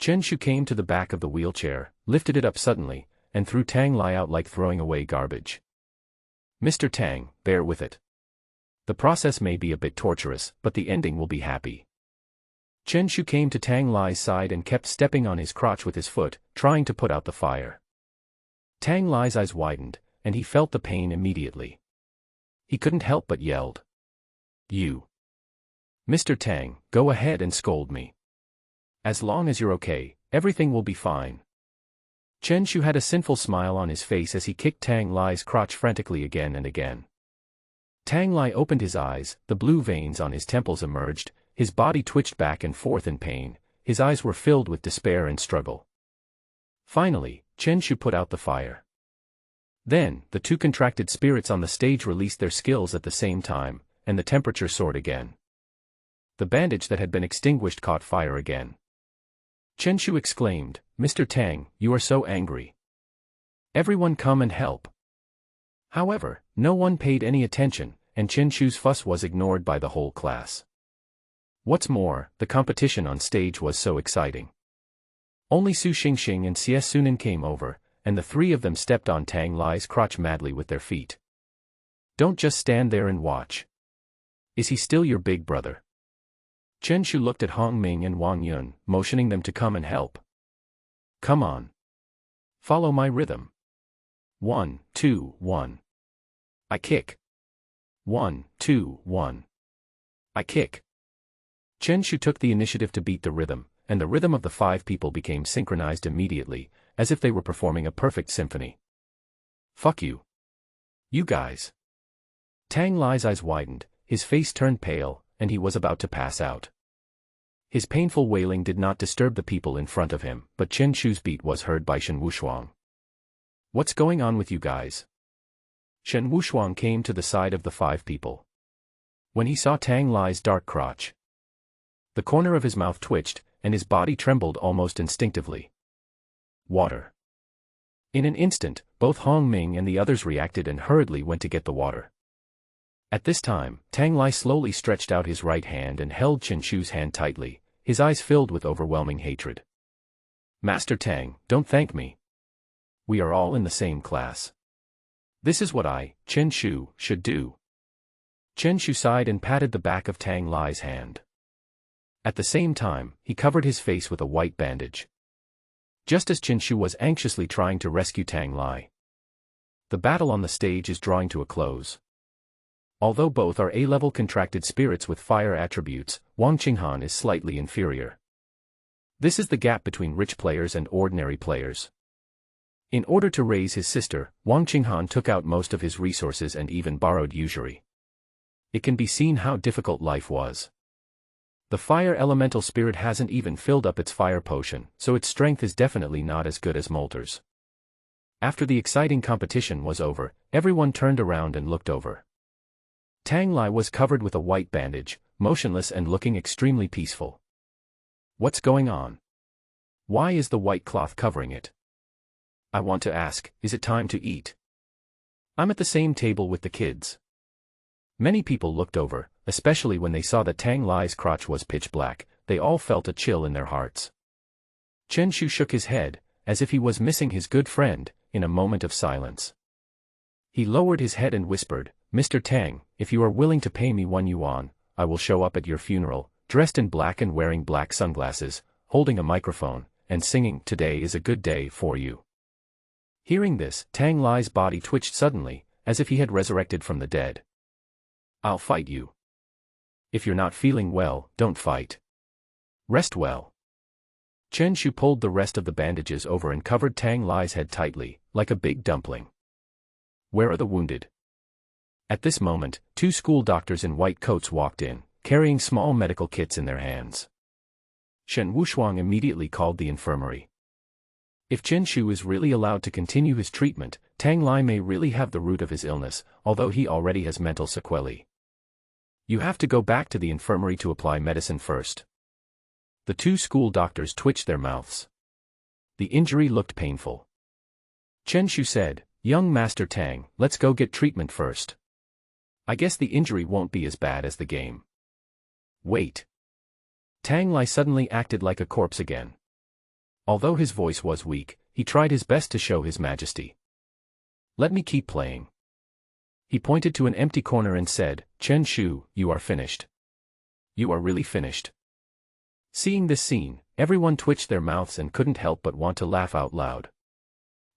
Chen Shu came to the back of the wheelchair, lifted it up suddenly, and threw Tang Lai out like throwing away garbage. Mr. Tang, bear with it. The process may be a bit torturous, but the ending will be happy. Chen Shu came to Tang Lai's side and kept stepping on his crotch with his foot, trying to put out the fire. Tang Lai's eyes widened, and he felt the pain immediately. He couldn't help but yelled. You. Mr. Tang, go ahead and scold me. As long as you're okay, everything will be fine. Chen Shu had a sinful smile on his face as he kicked Tang Lai's crotch frantically again and again. Tang Lai opened his eyes, the blue veins on his temples emerged, his body twitched back and forth in pain, his eyes were filled with despair and struggle. Finally, Chen Shu put out the fire. Then, the two contracted spirits on the stage released their skills at the same time, and the temperature soared again. The bandage that had been extinguished caught fire again. Chen Shu exclaimed, Mr. Tang, you are so angry. Everyone come and help. However, no one paid any attention, and Chen Shu's fuss was ignored by the whole class. What's more, the competition on stage was so exciting. Only Su Xingxing and Xie Sunan came over, and the three of them stepped on Tang Lai's crotch madly with their feet. Don't just stand there and watch. Is he still your big brother? Chen Shu looked at Hong Ming and Wang Yun, motioning them to come and help. Come on. Follow my rhythm. 1, 2, 1. I kick. 1, 2, 1. I kick. Chen Shu took the initiative to beat the rhythm, and the rhythm of the five people became synchronized immediately, as if they were performing a perfect symphony. Fuck you. You guys. Tang Lai's eyes widened, his face turned pale, and he was about to pass out. His painful wailing did not disturb the people in front of him, but Chen Shu's beat was heard by Shen Wushuang. What's going on with you guys? Shen Wushuang came to the side of the five people. When he saw Tang Lai's dark crotch, the corner of his mouth twitched, and his body trembled almost instinctively. Water. In an instant, both Hong Ming and the others reacted and hurriedly went to get the water. At this time, Tang Lai slowly stretched out his right hand and held Chen Shu's hand tightly, his eyes filled with overwhelming hatred. Master Tang, don't thank me. We are all in the same class. This is what I, Chen Shu, should do. Chen Shu sighed and patted the back of Tang Lai's hand. At the same time, he covered his face with a white bandage. Just as Chen Shu was anxiously trying to rescue Tang Lai. The battle on the stage is drawing to a close. Although both are A-level contracted spirits with fire attributes, Wang Qinghan is slightly inferior. This is the gap between rich players and ordinary players. In order to raise his sister, Wang Qinghan took out most of his resources and even borrowed usury. It can be seen how difficult life was. The fire elemental spirit hasn't even filled up its fire potion, so its strength is definitely not as good as Molter's. After the exciting competition was over, everyone turned around and looked over. Tang Lai was covered with a white bandage, motionless and looking extremely peaceful. What's going on? Why is the white cloth covering it? I want to ask, is it time to eat? I'm at the same table with the kids. Many people looked over, especially when they saw that Tang Lai's crotch was pitch black. They all felt a chill in their hearts. Chen Shu shook his head, as if he was missing his good friend, in a moment of silence. He lowered his head and whispered, Mr. Tang, if you are willing to pay me 1 yuan, I will show up at your funeral, dressed in black and wearing black sunglasses, holding a microphone, and singing, Today is a good day for you. Hearing this, Tang Lai's body twitched suddenly, as if he had resurrected from the dead. I'll fight you. If you're not feeling well, don't fight. Rest well. Chen Shu pulled the rest of the bandages over and covered Tang Lai's head tightly, like a big dumpling. Where are the wounded? At this moment, 2 school doctors in white coats walked in, carrying small medical kits in their hands. Shen Wushuang immediately called the infirmary. If Chen Shu is really allowed to continue his treatment, Tang Lai may really have the root of his illness, although he already has mental sequelae. You have to go back to the infirmary to apply medicine first. The 2 school doctors twitched their mouths. The injury looked painful. Chen Shu said, Young Master Tang, let's go get treatment first. I guess the injury won't be as bad as the game. Wait. Tang Lai suddenly acted like a corpse again. Although his voice was weak, he tried his best to show his majesty. Let me keep playing. He pointed to an empty corner and said, Chen Shu, you are finished. You are really finished. Seeing this scene, everyone twitched their mouths and couldn't help but want to laugh out loud.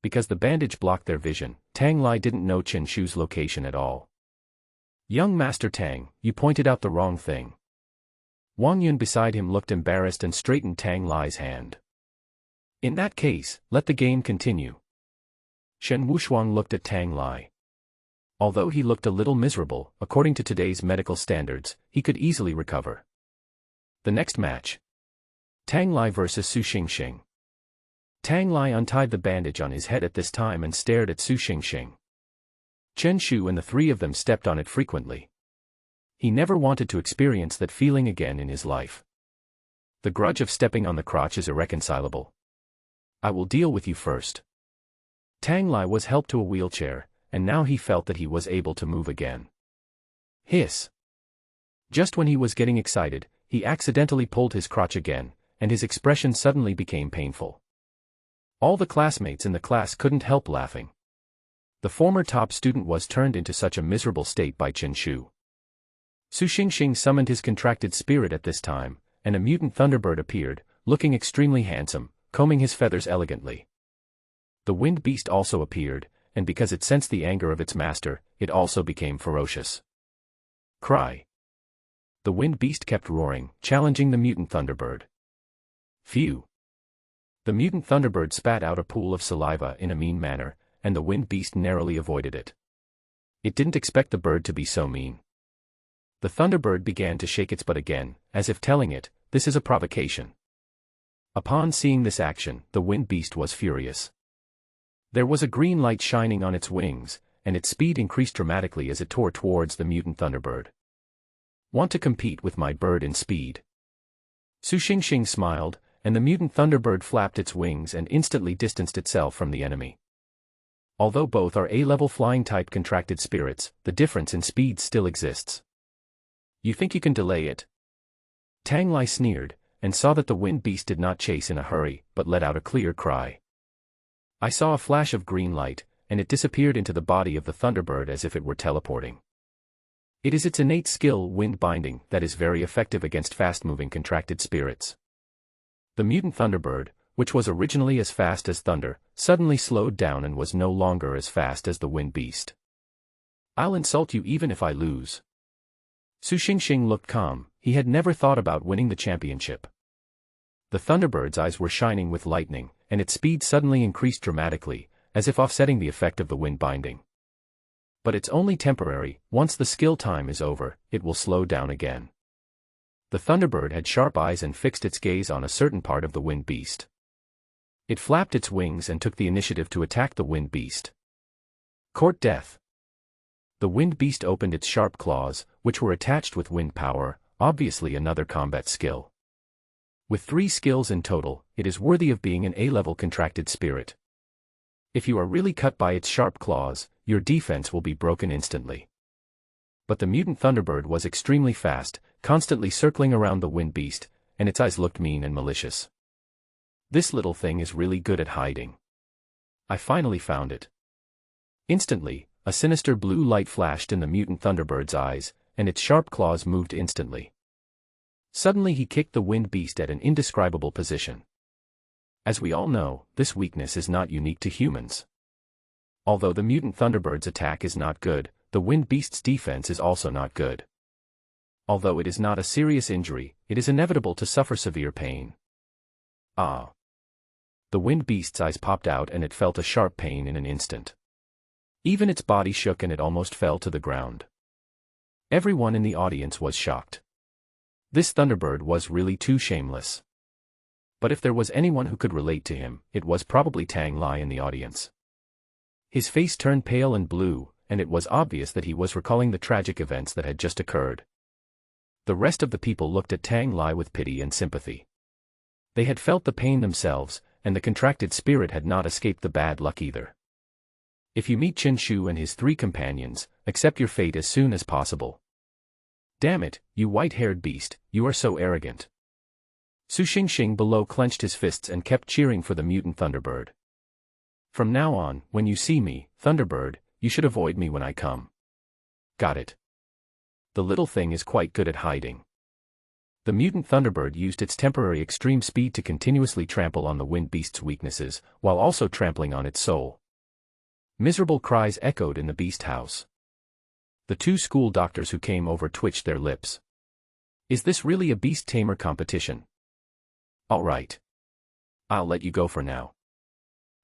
Because the bandage blocked their vision, Tang Lai didn't know Chen Shu's location at all. Young Master Tang, you pointed out the wrong thing. Wang Yun beside him looked embarrassed and straightened Tang Lai's hand. In that case, let the game continue. Shen Wushuang looked at Tang Lai. Although he looked a little miserable, according to today's medical standards, he could easily recover. The next match. Tang Lai vs. Su Xingxing. Tang Lai untied the bandage on his head at this time and stared at Su Xingxing. Chen Shu and the 3 of them stepped on it frequently. He never wanted to experience that feeling again in his life. The grudge of stepping on the crotch is irreconcilable. I will deal with you first. Tang Lai was helped to a wheelchair, and now he felt that he was able to move again. Hiss. Just when he was getting excited, he accidentally pulled his crotch again, and his expression suddenly became painful. All the classmates in the class couldn't help laughing. The former top student was turned into such a miserable state by Chen Shu. Su Xingxing summoned his contracted spirit at this time, and a mutant thunderbird appeared, looking extremely handsome, combing his feathers elegantly. The wind beast also appeared, and because it sensed the anger of its master, it also became ferocious. Cry. The wind beast kept roaring, challenging the mutant thunderbird. Phew. The mutant thunderbird spat out a pool of saliva in a mean manner, and the wind beast narrowly avoided it. It didn't expect the bird to be so mean. The thunderbird began to shake its butt again, as if telling it, this is a provocation. Upon seeing this action, the wind beast was furious. There was a green light shining on its wings, and its speed increased dramatically as it tore towards the mutant thunderbird. Want to compete with my bird in speed? Su Xingxing smiled, and the mutant thunderbird flapped its wings and instantly distanced itself from the enemy. Although both are A-level flying-type contracted spirits, the difference in speed still exists. You think you can delay it? Tang Lai sneered, and saw that the wind beast did not chase in a hurry, but let out a clear cry. I saw a flash of green light, and it disappeared into the body of the thunderbird as if it were teleporting. It is its innate skill, wind binding, that is very effective against fast-moving contracted spirits. The mutant thunderbird, which was originally as fast as thunder, suddenly slowed down and was no longer as fast as the wind beast. I'll insult you even if I lose. Su Xingxing looked calm, he had never thought about winning the championship. The thunderbird's eyes were shining with lightning, and its speed suddenly increased dramatically, as if offsetting the effect of the wind binding. But it's only temporary, once the skill time is over, it will slow down again. The thunderbird had sharp eyes and fixed its gaze on a certain part of the wind beast. It flapped its wings and took the initiative to attack the wind beast. Court death. The wind beast opened its sharp claws, which were attached with wind power, obviously another combat skill. With 3 skills in total, it is worthy of being an A-level contracted spirit. If you are really cut by its sharp claws, your defense will be broken instantly. But the mutant Thunderbird was extremely fast, constantly circling around the wind beast, and its eyes looked mean and malicious. This little thing is really good at hiding. I finally found it. Instantly, a sinister blue light flashed in the mutant Thunderbird's eyes, and its sharp claws moved instantly. Suddenly he kicked the wind beast at an indescribable position. As we all know, this weakness is not unique to humans. Although the mutant Thunderbird's attack is not good, the wind beast's defense is also not good. Although it is not a serious injury, it is inevitable to suffer severe pain. Ah! The wind beast's eyes popped out and it felt a sharp pain in an instant. Even its body shook and it almost fell to the ground. Everyone in the audience was shocked. This Thunderbird was really too shameless. But if there was anyone who could relate to him, it was probably Tang Lai in the audience. His face turned pale and blue, and it was obvious that he was recalling the tragic events that had just occurred. The rest of the people looked at Tang Lai with pity and sympathy. They had felt the pain themselves, and the contracted spirit had not escaped the bad luck either. If you meet Chen Shu and his 3 companions, accept your fate as soon as possible. Damn it, you white-haired beast, you are so arrogant. Su Xingxing below clenched his fists and kept cheering for the mutant Thunderbird. From now on, when you see me, Thunderbird, you should avoid me when I come. Got it. The little thing is quite good at hiding. The mutant Thunderbird used its temporary extreme speed to continuously trample on the wind beast's weaknesses, while also trampling on its soul. Miserable cries echoed in the beast house. The 2 school doctors who came over twitched their lips. Is this really a beast tamer competition? All right. I'll let you go for now.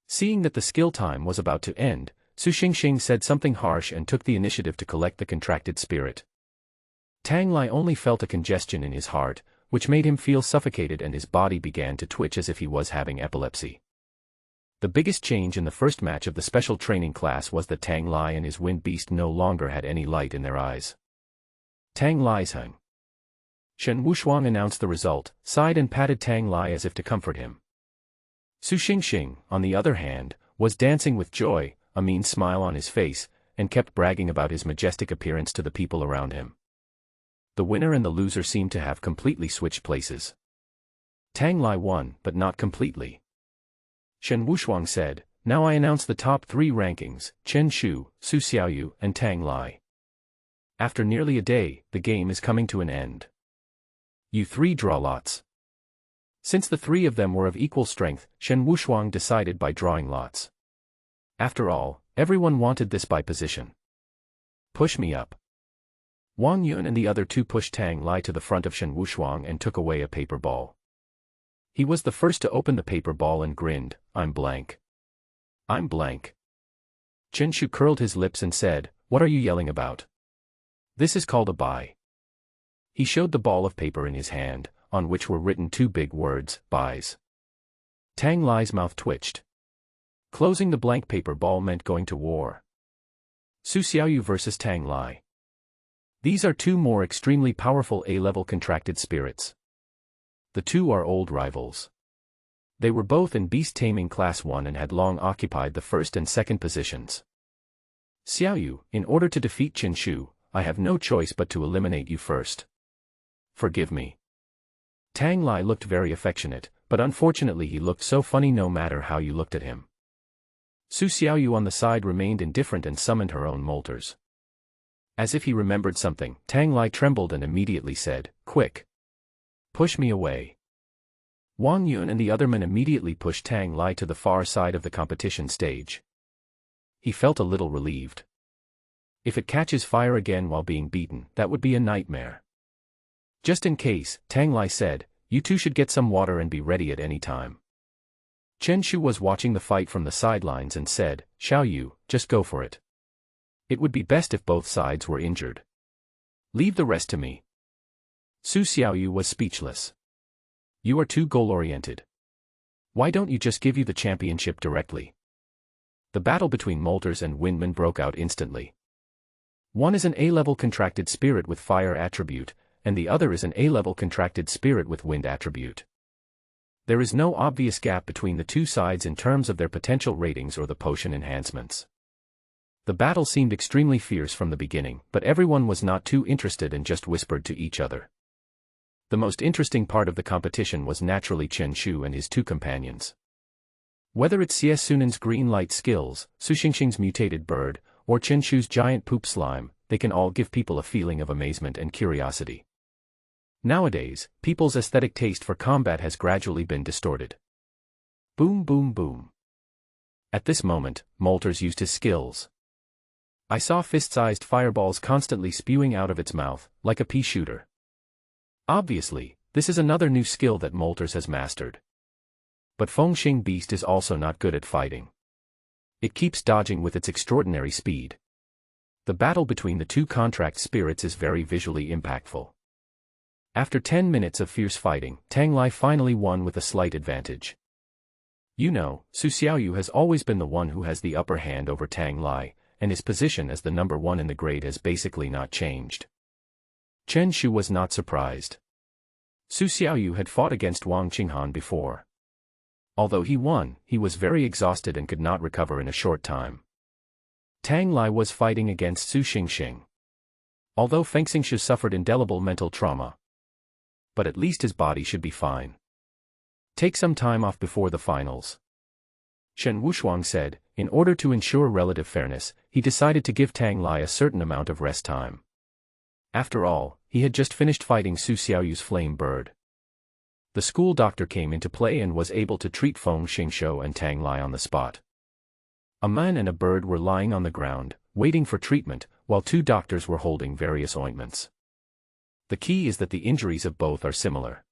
Seeing that the skill time was about to end, Su Xingxing said something harsh and took the initiative to collect the contracted spirit. Tang Lai only felt a congestion in his heart, which made him feel suffocated and his body began to twitch as if he was having epilepsy. The biggest change in the first match of the special training class was that Tang Lai and his wind beast no longer had any light in their eyes. Tang Lai's hung. Shen Wushuang announced the result, sighed and patted Tang Lai as if to comfort him. Su Xingxing, on the other hand, was dancing with joy, a mean smile on his face, and kept bragging about his majestic appearance to the people around him. The winner and the loser seemed to have completely switched places. Tang Lai won, but not completely. Shen Wushuang said, "Now I announce the top 3 rankings, Chen Shu, Su Xiaoyu, and Tang Lai. After nearly a day, the game is coming to an end. You 3 draw lots." Since the 3 of them were of equal strength, Shen Wushuang decided by drawing lots. After all, everyone wanted this by position. Push me up. Wang Yun and the other 2 pushed Tang Lai to the front of Shen Wushuang and took away a paper ball. He was the first to open the paper ball and grinned, "I'm blank. I'm blank." Chen Shu curled his lips and said, "What are you yelling about? This is called a buy." He showed the ball of paper in his hand, on which were written 2 big words, "buys." Tang Lai's mouth twitched. Closing the blank paper ball meant going to war. Su Xiaoyu versus Tang Lai. These are 2 more extremely powerful A-level contracted spirits. The 2 are old rivals. They were both in Beast-taming Class 1 and had long occupied the first and second positions. "Xiaoyu, in order to defeat Chen Shu, I have no choice but to eliminate you first. Forgive me." Tang Lai looked very affectionate, but unfortunately he looked so funny no matter how you looked at him. Su Xiaoyu on the side remained indifferent and summoned her own molters. As if he remembered something, Tang Lai trembled and immediately said, "Quick! Push me away." Wang Yun and the other men immediately pushed Tang Lai to the far side of the competition stage. He felt a little relieved. If it catches fire again while being beaten, that would be a nightmare. Just in case, Tang Lai said, "You 2 should get some water and be ready at any time." Chen Shu was watching the fight from the sidelines and said, "Xiaoyu, just go for it. It would be best if both sides were injured. Leave the rest to me." Su Xiaoyu was speechless. "You are too goal-oriented. Why don't you just give you the championship directly? The battle between Molters and Windman broke out instantly. One is an A-level contracted spirit with fire attribute, and the other is an A-level contracted spirit with wind attribute. There is no obvious gap between the two sides in terms of their potential ratings or the potion enhancements. The battle seemed extremely fierce from the beginning, but everyone was not too interested and just whispered to each other. The most interesting part of the competition was naturally Chen Shu and his two companions. Whether it's Xie Sunan's green light skills, Su Xingxing's mutated bird, or Chen Shu's giant poop slime, they can all give people a feeling of amazement and curiosity. Nowadays, people's aesthetic taste for combat has gradually been distorted. Boom boom boom. At this moment, Molters used his skills. I saw fist-sized fireballs constantly spewing out of its mouth, like a pea shooter. Obviously, this is another new skill that Molters has mastered. But Fengxing Beast is also not good at fighting. It keeps dodging with its extraordinary speed. The battle between the two contract spirits is very visually impactful. After 10 minutes of fierce fighting, Tang Lai finally won with a slight advantage. You know, Su Xiaoyu has always been the one who has the upper hand over Tang Lai, and his position as the number one in the grade has basically not changed. Chen Shu was not surprised. Su Xiaoyu had fought against Wang Qinghan before. Although he won, he was very exhausted and could not recover in a short time. Tang Lai was fighting against Su Xingxing. Although Feng Xingshu suffered indelible mental trauma, but at least his body should be fine. Take some time off before the finals. Shen Wushuang said. In order to ensure relative fairness, he decided to give Tang Lai a certain amount of rest time. After all, he had just finished fighting Su Xiaoyu's flame bird. The school doctor came into play and was able to treat Feng Xingshou and Tang Lai on the spot. A man and a bird were lying on the ground, waiting for treatment, while two doctors were holding various ointments. The key is that the injuries of both are similar.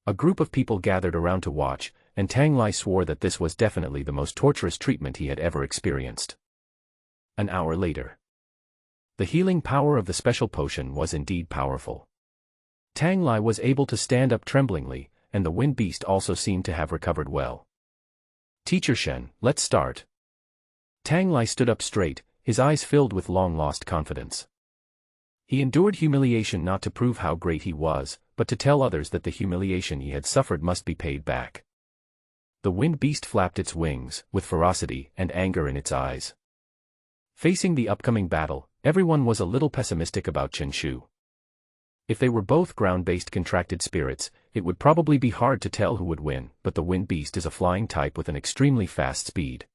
A group of people gathered around to watch, and Tang Lai swore that this was definitely the most torturous treatment he had ever experienced. An hour later. The healing power of the special potion was indeed powerful. Tang Lai was able to stand up tremblingly, and the wind beast also seemed to have recovered well. Teacher Shen, let's start. Tang Lai stood up straight, his eyes filled with long-lost confidence. He endured humiliation not to prove how great he was, but to tell others that the humiliation he had suffered must be paid back. The wind beast flapped its wings, with ferocity and anger in its eyes. Facing the upcoming battle, everyone was a little pessimistic about Chen Shu. If they were both ground-based contracted spirits, it would probably be hard to tell who would win, but the wind beast is a flying type with an extremely fast speed.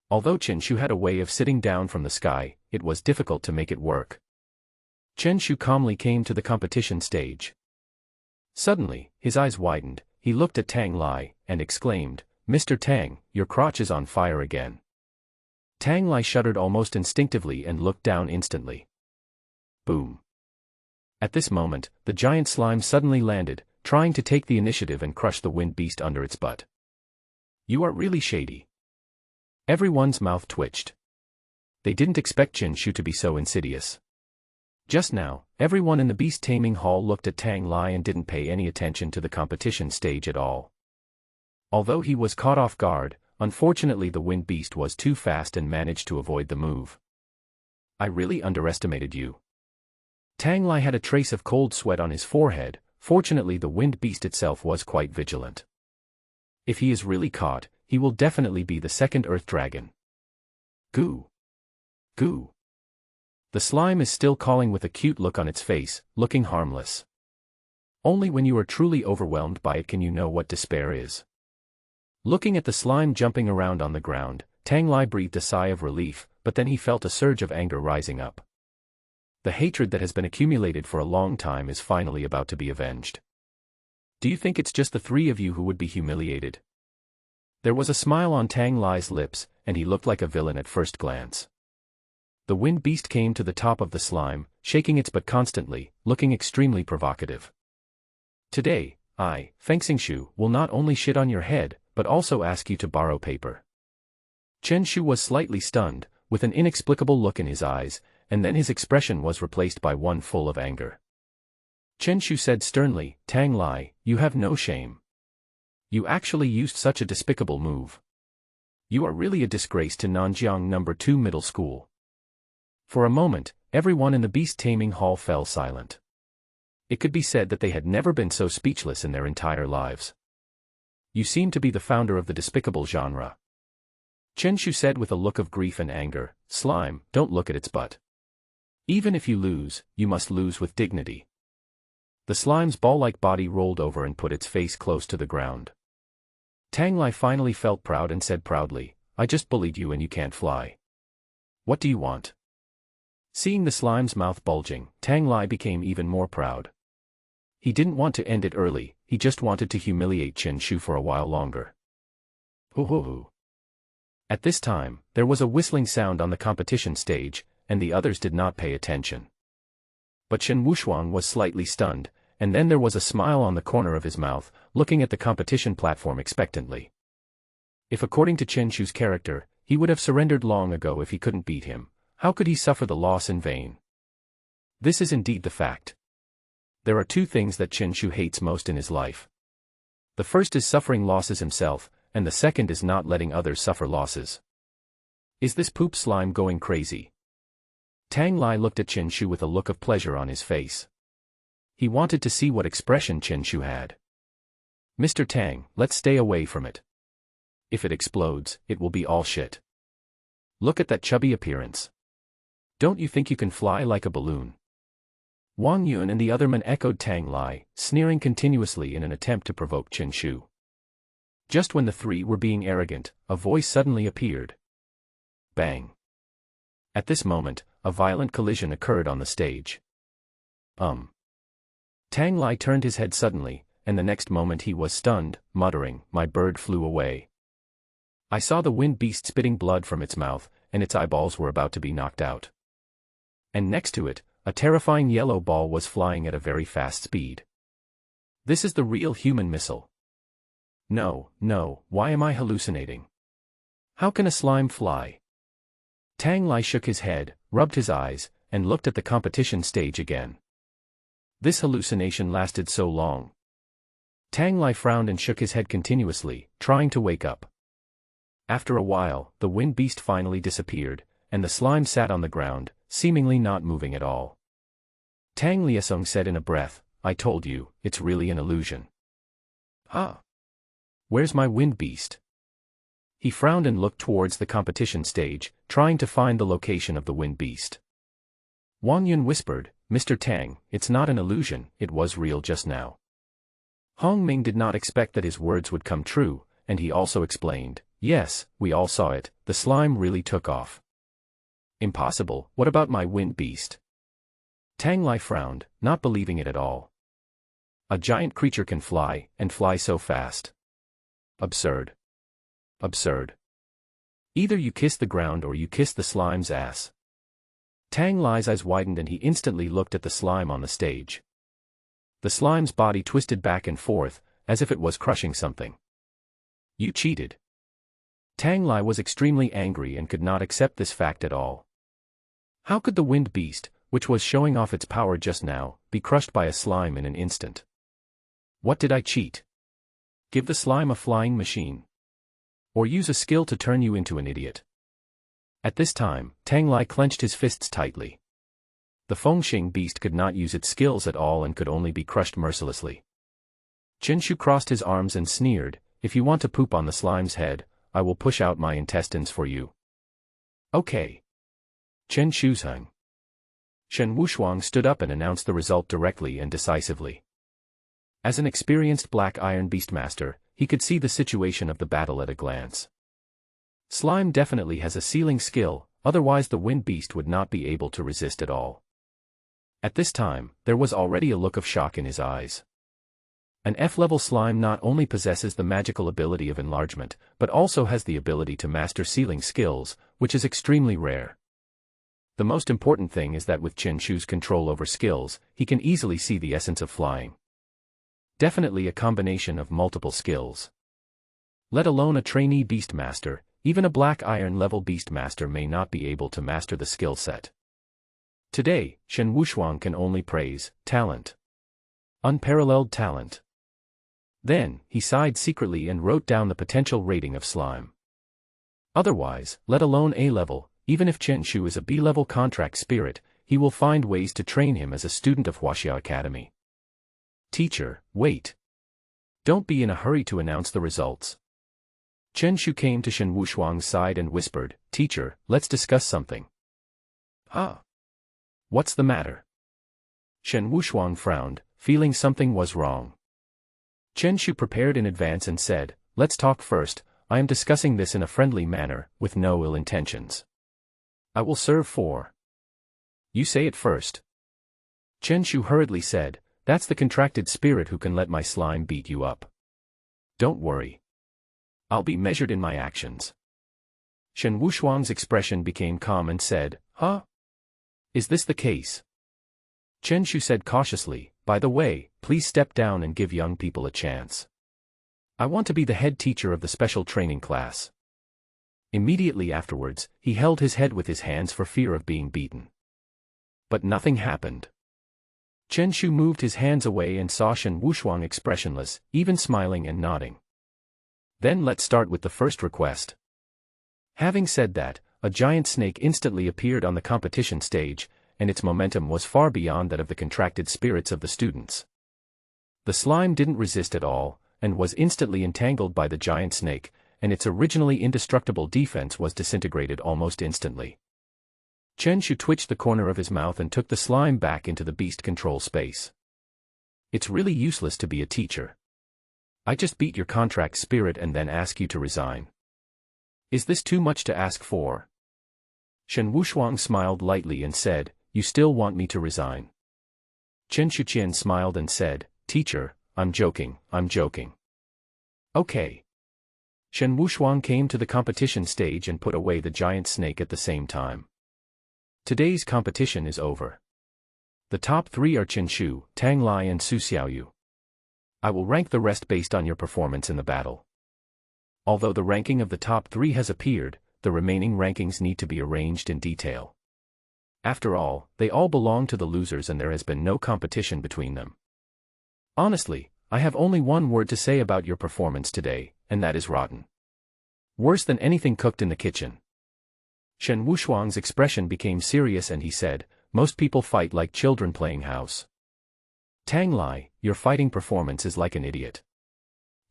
Although Chen Shu had a way of sitting down from the sky, it was difficult to make it work. Chen Shu calmly came to the competition stage. Suddenly, his eyes widened, he looked at Tang Lai, and exclaimed, "Mr. Tang, your crotch is on fire again." Tang Lai shuddered almost instinctively and looked down instantly. Boom. At this moment, the giant slime suddenly landed, trying to take the initiative and crush the wind beast under its butt. You are really shady. Everyone's mouth twitched. They didn't expect Chen Shu to be so insidious. Just now, everyone in the Beast-taming hall looked at Tang Lai and didn't pay any attention to the competition stage at all. Although he was caught off guard, unfortunately the wind beast was too fast and managed to avoid the move. I really underestimated you. Tang Lai had a trace of cold sweat on his forehead. Fortunately the wind beast itself was quite vigilant. If he is really caught, he will definitely be the second Earth Dragon. Goo. Goo. The slime is still calling with a cute look on its face, looking harmless. Only when you are truly overwhelmed by it can you know what despair is. Looking at the slime jumping around on the ground, Tang Lai breathed a sigh of relief, but then he felt a surge of anger rising up. The hatred that has been accumulated for a long time is finally about to be avenged. Do you think it's just the three of you who would be humiliated? There was a smile on Tang Lai's lips, and he looked like a villain at first glance. The wind beast came to the top of the slime, shaking its butt constantly, looking extremely provocative. Today, I, Feng Xingshu, will not only shit on your head, but also ask you to borrow paper. Chen Shu was slightly stunned, with an inexplicable look in his eyes, and then his expression was replaced by one full of anger. Chen Shu said sternly, Tang Lai, you have no shame. You actually used such a despicable move. You are really a disgrace to Nanjiang No. 2 Middle School. For a moment, everyone in the Beast-taming hall fell silent. It could be said that they had never been so speechless in their entire lives. You seem to be the founder of the despicable genre. Chen Shu said with a look of grief and anger, Slime, don't look at its butt. Even if you lose, you must lose with dignity. The slime's ball-like body rolled over and put its face close to the ground. Tang Lai finally felt proud and said proudly, I just bullied you and you can't fly. What do you want? Seeing the slime's mouth bulging, Tang Lai became even more proud. He didn't want to end it early, he just wanted to humiliate Chen Shu for a while longer. Hoo hoo hoo. At this time, there was a whistling sound on the competition stage, and the others did not pay attention. But Shen Wushuang was slightly stunned, and then there was a smile on the corner of his mouth, looking at the competition platform expectantly. If according to Chen Shu's character, he would have surrendered long ago if he couldn't beat him, how could he suffer the loss in vain? This is indeed the fact. There are two things that Chen Shu hates most in his life. The first is suffering losses himself, and the second is not letting others suffer losses. Is this poop slime going crazy? Tang Lai looked at Chen Shu with a look of pleasure on his face. He wanted to see what expression Chen Shu had. Mr. Tang, let's stay away from it. If it explodes, it will be all shit. Look at that chubby appearance. Don't you think you can fly like a balloon? Wang Yun and the other men echoed Tang Lai, sneering continuously in an attempt to provoke Chen Shu. Just when the three were being arrogant, a voice suddenly appeared. Bang. At this moment, a violent collision occurred on the stage. Tang Lai turned his head suddenly, and the next moment he was stunned, muttering, my bird flew away. I saw the wind beast spitting blood from its mouth, and its eyeballs were about to be knocked out. And next to it, a terrifying yellow ball was flying at a very fast speed. This is the real human missile. No, why am I hallucinating? How can a slime fly? Tang Lai shook his head, rubbed his eyes, and looked at the competition stage again. This hallucination lasted so long. Tang Lai frowned and shook his head continuously, trying to wake up. After a while, the wind beast finally disappeared, and the slime sat on the ground, seemingly not moving at all. Tang Liasong said in a breath, I told you, it's really an illusion. Ah! Where's my wind beast? He frowned and looked towards the competition stage, trying to find the location of the wind beast. Wang Yun whispered, Mr. Tang, it's not an illusion, it was real just now. Hong Ming did not expect that his words would come true, and he also explained, yes, we all saw it, the slime really took off. Impossible, what about my wind beast? Tang Lai frowned, not believing it at all. A giant creature can fly, and fly so fast. Absurd. Absurd. Either you kiss the ground or you kiss the slime's ass. Tang Lai's eyes widened and he instantly looked at the slime on the stage. The slime's body twisted back and forth, as if it was crushing something. You cheated. Tang Lai was extremely angry and could not accept this fact at all. How could the wind beast, which was showing off its power just now, be crushed by a slime in an instant? What did I cheat? Give the slime a flying machine. Or use a skill to turn you into an idiot. At this time, Tang Lai clenched his fists tightly. The Fengxing beast could not use its skills at all and could only be crushed mercilessly. Chen Shu crossed his arms and sneered, if you want to poop on the slime's head, I will push out my intestines for you. Okay. Chen Shu's hung. Shen Wushuang stood up and announced the result directly and decisively. As an experienced Black Iron Beastmaster, he could see the situation of the battle at a glance. Slime definitely has a sealing skill, otherwise the wind beast would not be able to resist at all. At this time, there was already a look of shock in his eyes. An F-level slime not only possesses the magical ability of enlargement, but also has the ability to master sealing skills, which is extremely rare. The most important thing is that with Chen Shu's control over skills, he can easily see the essence of flying. Definitely a combination of multiple skills. Let alone a trainee Beastmaster, even a Black Iron level Beastmaster may not be able to master the skill set. Today, Shen Wushuang can only praise talent. Unparalleled talent. Then, he sighed secretly and wrote down the potential rating of slime. Otherwise, let alone A-level, even if Chen Shu is a B-level contract spirit, he will find ways to train him as a student of Huaxia Academy. Teacher, wait. Don't be in a hurry to announce the results. Chen Shu came to Shen Wushuang's side and whispered, Teacher, let's discuss something. Ah. What's the matter? Shen Wushuang frowned, feeling something was wrong. Chen Shu prepared in advance and said, Let's talk first. I am discussing this in a friendly manner, with no ill intentions. I will serve 4. You say it first. Chen Shu hurriedly said, That's the contracted spirit who can let my slime beat you up. Don't worry. I'll be measured in my actions. Shen Wushuang's expression became calm and said, Huh? Is this the case? Chen Shu said cautiously, By the way, please step down and give young people a chance. I want to be the head teacher of the special training class. Immediately afterwards, he held his head with his hands for fear of being beaten. But nothing happened. Chen Shu moved his hands away and saw Shen Wushuang expressionless, even smiling and nodding. Then let's start with the first request. Having said that, a giant snake instantly appeared on the competition stage, and its momentum was far beyond that of the contracted spirits of the students. The slime didn't resist at all, and was instantly entangled by the giant snake, and its originally indestructible defense was disintegrated almost instantly. Chen Shu twitched the corner of his mouth and took the slime back into the beast control space. It's really useless to be a teacher. I just beat your contract spirit and then ask you to resign. Is this too much to ask for? Shen Wushuang smiled lightly and said, You still want me to resign? Chen Shuqian smiled and said, Teacher, I'm joking. Okay. Shen Wushuang came to the competition stage and put away the giant snake at the same time. Today's competition is over. The top 3 are Chen Shu, Tang Lai and Su Xiaoyu. I will rank the rest based on your performance in the battle. Although the ranking of the top 3 has appeared, the remaining rankings need to be arranged in detail. After all, they all belong to the losers and there has been no competition between them. Honestly, I have only one word to say about your performance today, and that is rotten. Worse than anything cooked in the kitchen. Shen Wushuang's expression became serious and he said, Most people fight like children playing house. Tang Lai, your fighting performance is like an idiot.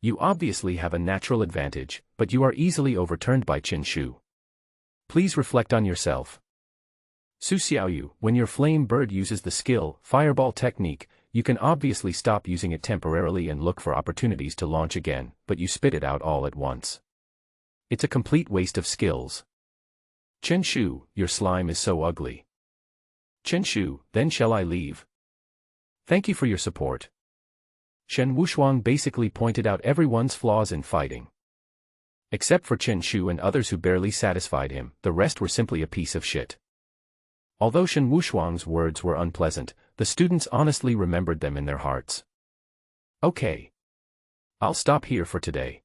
You obviously have a natural advantage, but you are easily overturned by Chen Shu. Please reflect on yourself. Su Xiaoyu, when your flame bird uses the skill, fireball technique, you can obviously stop using it temporarily and look for opportunities to launch again, but you spit it out all at once. It's a complete waste of skills. Chen Shu, your slime is so ugly. Chen Shu, then shall I leave? Thank you for your support. Shen Wushuang basically pointed out everyone's flaws in fighting. Except for Chen Shu and others who barely satisfied him, the rest were simply a piece of shit. Although Shen Wushuang's words were unpleasant, the students honestly remembered them in their hearts. Okay. I'll stop here for today.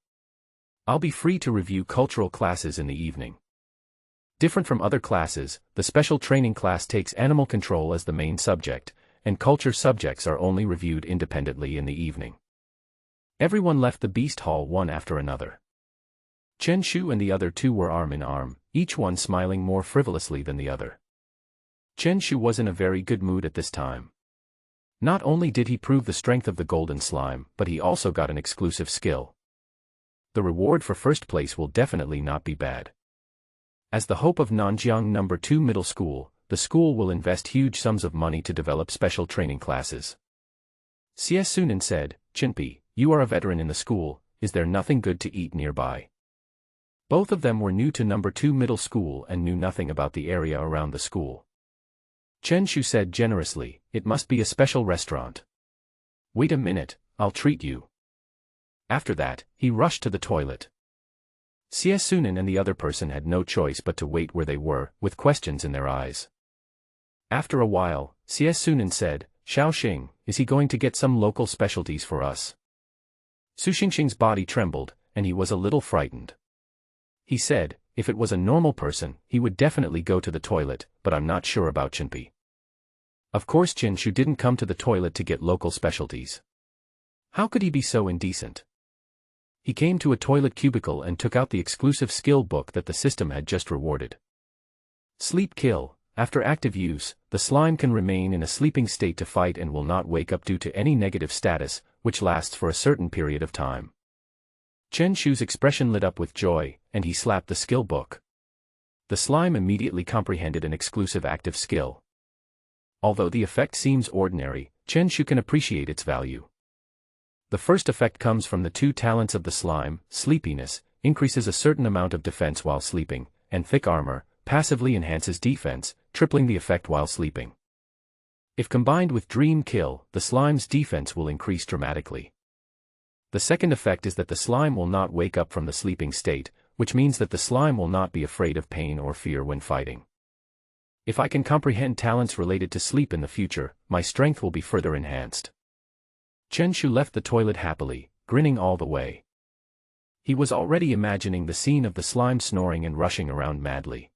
I'll be free to review cultural classes in the evening. Different from other classes, the special training class takes animal control as the main subject, and culture subjects are only reviewed independently in the evening. Everyone left the Beast Hall one after another. Chen Shu and the other 2 were arm in arm, each one smiling more frivolously than the other. Chen Shu was in a very good mood at this time. Not only did he prove the strength of the golden slime, but he also got an exclusive skill. The reward for first place will definitely not be bad. As the hope of Nanjiang No. 2 Middle School, the school will invest huge sums of money to develop special training classes. Xie Sunan said, Chinpi, you are a veteran in the school, is there nothing good to eat nearby? Both of them were new to No. 2 Middle School and knew nothing about the area around the school. Chen Shu said generously, It must be a special restaurant. Wait a minute, I'll treat you. After that, he rushed to the toilet. Xie Sunan and the other person had no choice but to wait where they were, with questions in their eyes. After a while, Xie Sunan said, Xiao Xing, is he going to get some local specialties for us? Su Xingxing's body trembled, and he was a little frightened. He said, if it was a normal person, he would definitely go to the toilet, but I'm not sure about Chinpi. Of course Chen Shu didn't come to the toilet to get local specialties. How could he be so indecent? He came to a toilet cubicle and took out the exclusive skill book that the system had just rewarded. Sleep kill. After active use, the slime can remain in a sleeping state to fight and will not wake up due to any negative status, which lasts for a certain period of time. Chen Shu's expression lit up with joy, and he slapped the skill book. The slime immediately comprehended an exclusive active skill. Although the effect seems ordinary, Chen Shu can appreciate its value. The first effect comes from the two talents of the slime. Sleepiness increases a certain amount of defense while sleeping, and thick armor passively enhances defense, tripling the effect while sleeping. If combined with dream kill, the slime's defense will increase dramatically. The second effect is that the slime will not wake up from the sleeping state, which means that the slime will not be afraid of pain or fear when fighting. If I can comprehend talents related to sleep in the future, my strength will be further enhanced. Chen Shu left the toilet happily, grinning all the way. He was already imagining the scene of the slime snoring and rushing around madly.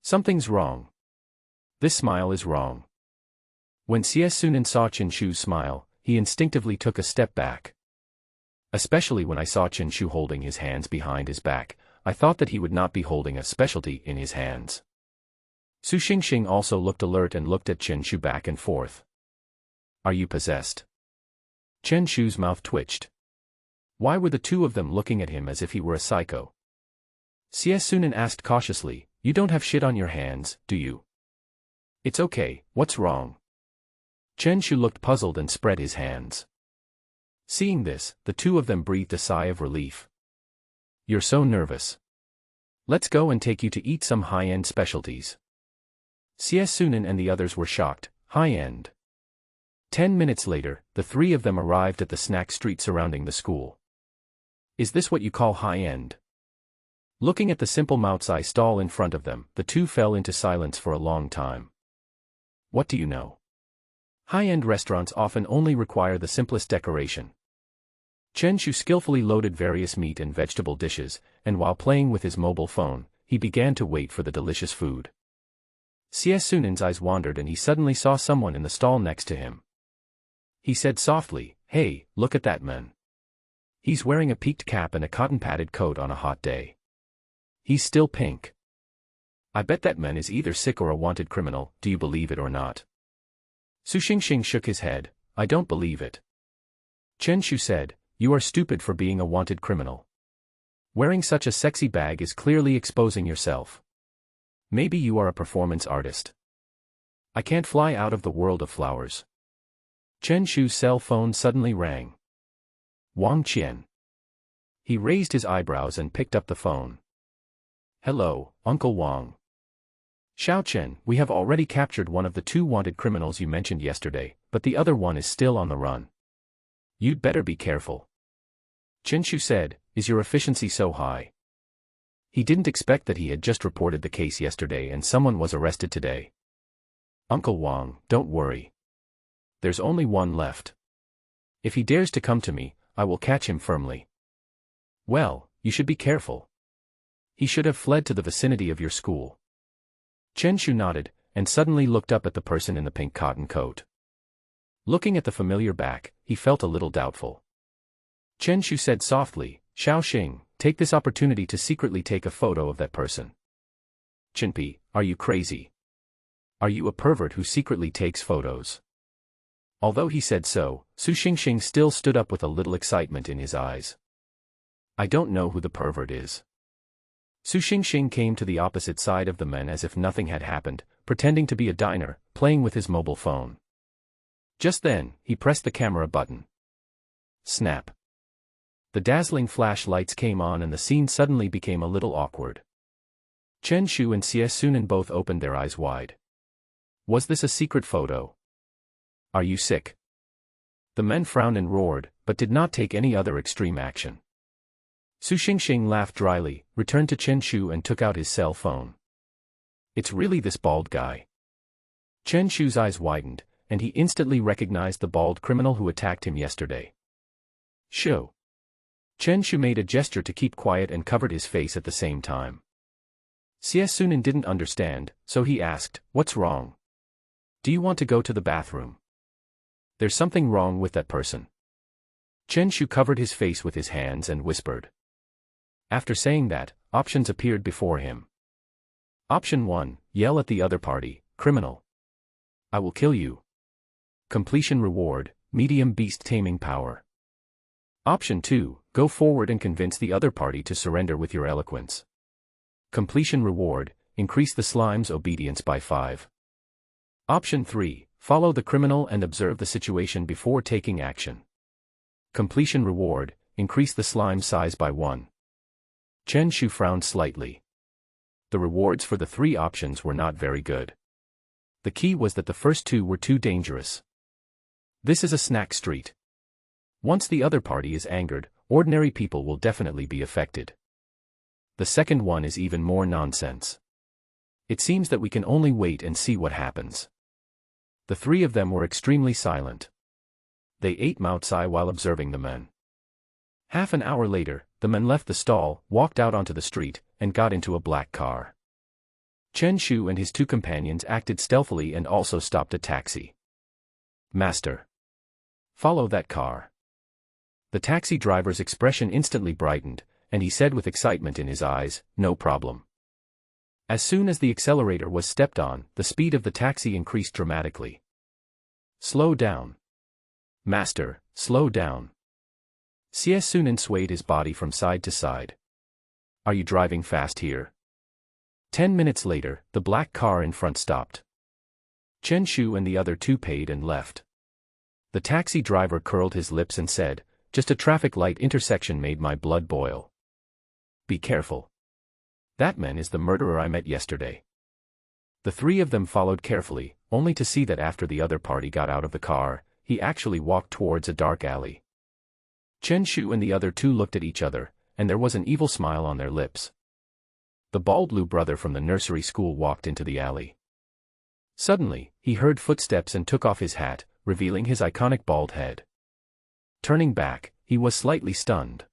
Something's wrong. This smile is wrong. When Xie Sunan saw Chen Shu's smile, he instinctively took a step back. Especially when I saw Chen Shu holding his hands behind his back, I thought that he would not be holding a specialty in his hands. Su Xingxing also looked alert and looked at Chen Shu back and forth. Are you possessed? Chen Shu's mouth twitched. Why were the two of them looking at him as if he were a psycho? Xie Sunan asked cautiously, you don't have shit on your hands, do you? It's okay, what's wrong? Chen Shu looked puzzled and spread his hands. Seeing this, the two of them breathed a sigh of relief. You're so nervous. Let's go and take you to eat some high-end specialties. Xie Sunan and the others were shocked. High-end. 10 minutes later, the three of them arrived at the snack street surrounding the school. Is this what you call high-end? Looking at the simple Maotsai stall in front of them, the two fell into silence for a long time. What do you know? High-end restaurants often only require the simplest decoration. Chen Shu skillfully loaded various meat and vegetable dishes, and while playing with his mobile phone, he began to wait for the delicious food. Xie Sunan's eyes wandered and he suddenly saw someone in the stall next to him. He said softly, hey, look at that man. He's wearing a peaked cap and a cotton-padded coat on a hot day. He's still pink. I bet that man is either sick or a wanted criminal, do you believe it or not? Su Xingxing shook his head, I don't believe it. Chen Shu said, you are stupid for being a wanted criminal. Wearing such a sexy bag is clearly exposing yourself. Maybe you are a performance artist. I can't fly out of the world of flowers. Chen Shu's cell phone suddenly rang. Wang Qian. He raised his eyebrows and picked up the phone. Hello, Uncle Wang. Xiao Chen, we have already captured one of the two wanted criminals you mentioned yesterday, but the other one is still on the run. You'd better be careful. Chen Shu said, is your efficiency so high? He didn't expect that he had just reported the case yesterday and someone was arrested today. Uncle Wang, don't worry. There's only one left. If he dares to come to me, I will catch him firmly. Well, you should be careful. He should have fled to the vicinity of your school. Chen Shu nodded, and suddenly looked up at the person in the pink cotton coat. Looking at the familiar back, he felt a little doubtful. Chen Shu said softly, Xiao Xing, take this opportunity to secretly take a photo of that person. Chinpi, are you crazy? Are you a pervert who secretly takes photos? Although he said so, Su Xingxing still stood up with a little excitement in his eyes. I don't know who the pervert is. Su Xingxing came to the opposite side of the men as if nothing had happened, pretending to be a diner, playing with his mobile phone. Just then, he pressed the camera button. Snap. The dazzling flash lights came on and the scene suddenly became a little awkward. Chen Shu and Xie Sunan both opened their eyes wide. Was this a secret photo? Are you sick? The men frowned and roared, but did not take any other extreme action. Su Xingxing laughed dryly, returned to Chen Shu and took out his cell phone. It's really this bald guy. Chen Shu's eyes widened, and he instantly recognized the bald criminal who attacked him yesterday. Shoo. Chen Shu made a gesture to keep quiet and covered his face at the same time. Xie Sunan didn't understand, so he asked, what's wrong? Do you want to go to the bathroom? There's something wrong with that person. Chen Shu covered his face with his hands and whispered. After saying that, options appeared before him. Option 1, yell at the other party, criminal. I will kill you. Completion reward, medium beast-taming power. Option 2, go forward and convince the other party to surrender with your eloquence. Completion reward, increase the slime's obedience by 5. Option 3, follow the criminal and observe the situation before taking action. Completion reward, increase the slime size by 1. Chen Shu frowned slightly. The rewards for the 3 options were not very good. The key was that the first 2 were too dangerous. This is a snack street. Once the other party is angered, ordinary people will definitely be affected. The second one is even more nonsense. It seems that we can only wait and see what happens. The 3 of them were extremely silent. They ate Maotsai while observing the men. Half an hour later, the men left the stall, walked out onto the street, and got into a black car. Chen Shu and his 2 companions acted stealthily and also stopped a taxi. Master. Follow that car. The taxi driver's expression instantly brightened, and he said with excitement in his eyes, no problem. As soon as the accelerator was stepped on, the speed of the taxi increased dramatically. Slow down. Master, slow down. Xie Sunan swayed his body from side to side. Are you driving fast here? 10 minutes later, the black car in front stopped. Chen Shu and the other 2 paid and left. The taxi driver curled his lips and said, just a traffic light intersection made my blood boil. Be careful. That man is the murderer I met yesterday. The 3 of them followed carefully, only to see that after the other party got out of the car, he actually walked towards a dark alley. Chen Shu and the other 2 looked at each other, and there was an evil smile on their lips. The bald Lu brother from the nursery school walked into the alley. Suddenly, he heard footsteps and took off his hat, revealing his iconic bald head. Turning back, he was slightly stunned.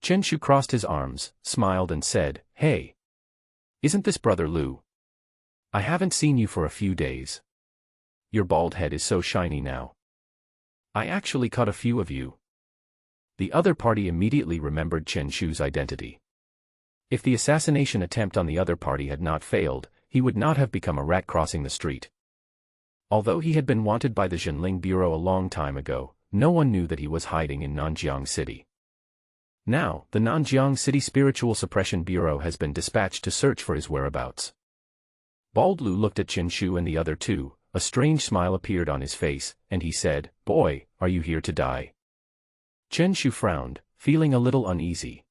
Chen Shu crossed his arms, smiled and said, Hey! Isn't this Brother Lu? I haven't seen you for a few days. Your bald head is so shiny now. I actually caught a few of you. The other party immediately remembered Chen Shu's identity. If the assassination attempt on the other party had not failed, he would not have become a rat crossing the street. Although he had been wanted by the Zhenling Bureau a long time ago, no one knew that he was hiding in Nanjiang City. Now, the Nanjiang City Spiritual Suppression Bureau has been dispatched to search for his whereabouts. Bald Lu looked at Chen Shu and the other 2, a strange smile appeared on his face, and he said, Boy, are you here to die? Chen Shu frowned, feeling a little uneasy.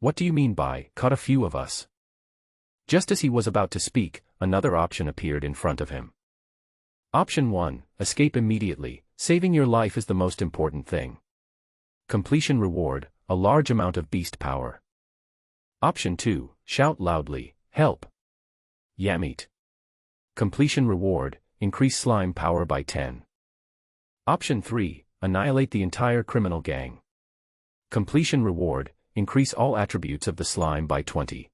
What do you mean by, caught a few of us? Just as he was about to speak, another option appeared in front of him. Option 1, escape immediately, saving your life is the most important thing. Completion reward, a large amount of beast power. Option 2, shout loudly, help. Yamit. Completion reward, increase slime power by 10. Option 3, annihilate the entire criminal gang. Completion reward, increase all attributes of the slime by 20.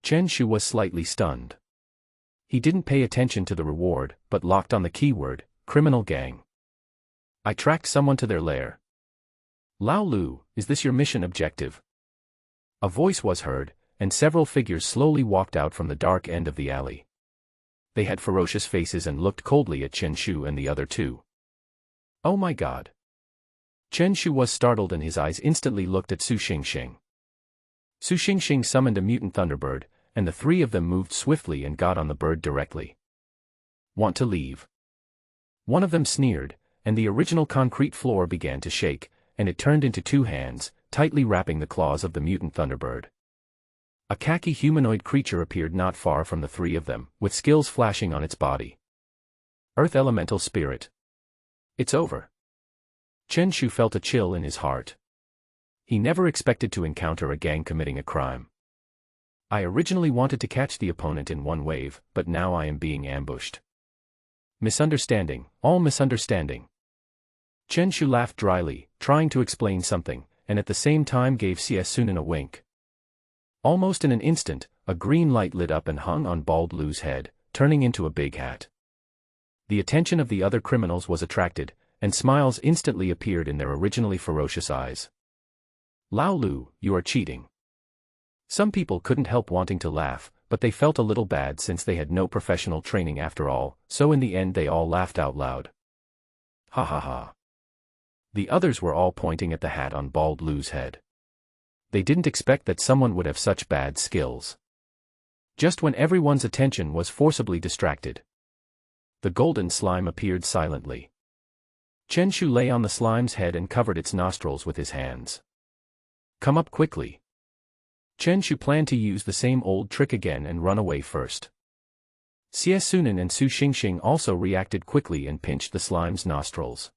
Chen Shu was slightly stunned. He didn't pay attention to the reward, but locked on the keyword, criminal gang. I tracked someone to their lair. Lao Lu, is this your mission objective? A voice was heard, and several figures slowly walked out from the dark end of the alley. They had ferocious faces and looked coldly at Chen Shu and the other 2. Oh my god. Chen Shu was startled and his eyes instantly looked at Su Xingxing. Su Xingxing summoned a mutant thunderbird, and the 3 of them moved swiftly and got on the bird directly. Want to leave? One of them sneered, and the original concrete floor began to shake, and it turned into 2 hands, tightly wrapping the claws of the mutant thunderbird. A khaki humanoid creature appeared not far from the 3 of them, with skills flashing on its body. Earth Elemental Spirit. It's over. Chen Shu felt a chill in his heart. He never expected to encounter a gang committing a crime. I originally wanted to catch the opponent in one wave, but now I am being ambushed. Misunderstanding, all misunderstanding. Chen Shu laughed dryly, trying to explain something, and at the same time gave Xie Sunan a wink. Almost in an instant, a green light lit up and hung on Bald Lu's head, turning into a big hat. The attention of the other criminals was attracted, and smiles instantly appeared in their originally ferocious eyes. Lao Lu, you are cheating. Some people couldn't help wanting to laugh, but they felt a little bad since they had no professional training after all, so in the end they all laughed out loud. Ha ha ha. The others were all pointing at the hat on Bald Lu's head. They didn't expect that someone would have such bad skills. Just when everyone's attention was forcibly distracted, the golden slime appeared silently. Chen Shu lay on the slime's head and covered its nostrils with his hands. Come up quickly. Chen Shu planned to use the same old trick again and run away first. Xie Sunan and Su Xingxing also reacted quickly and pinched the slime's nostrils.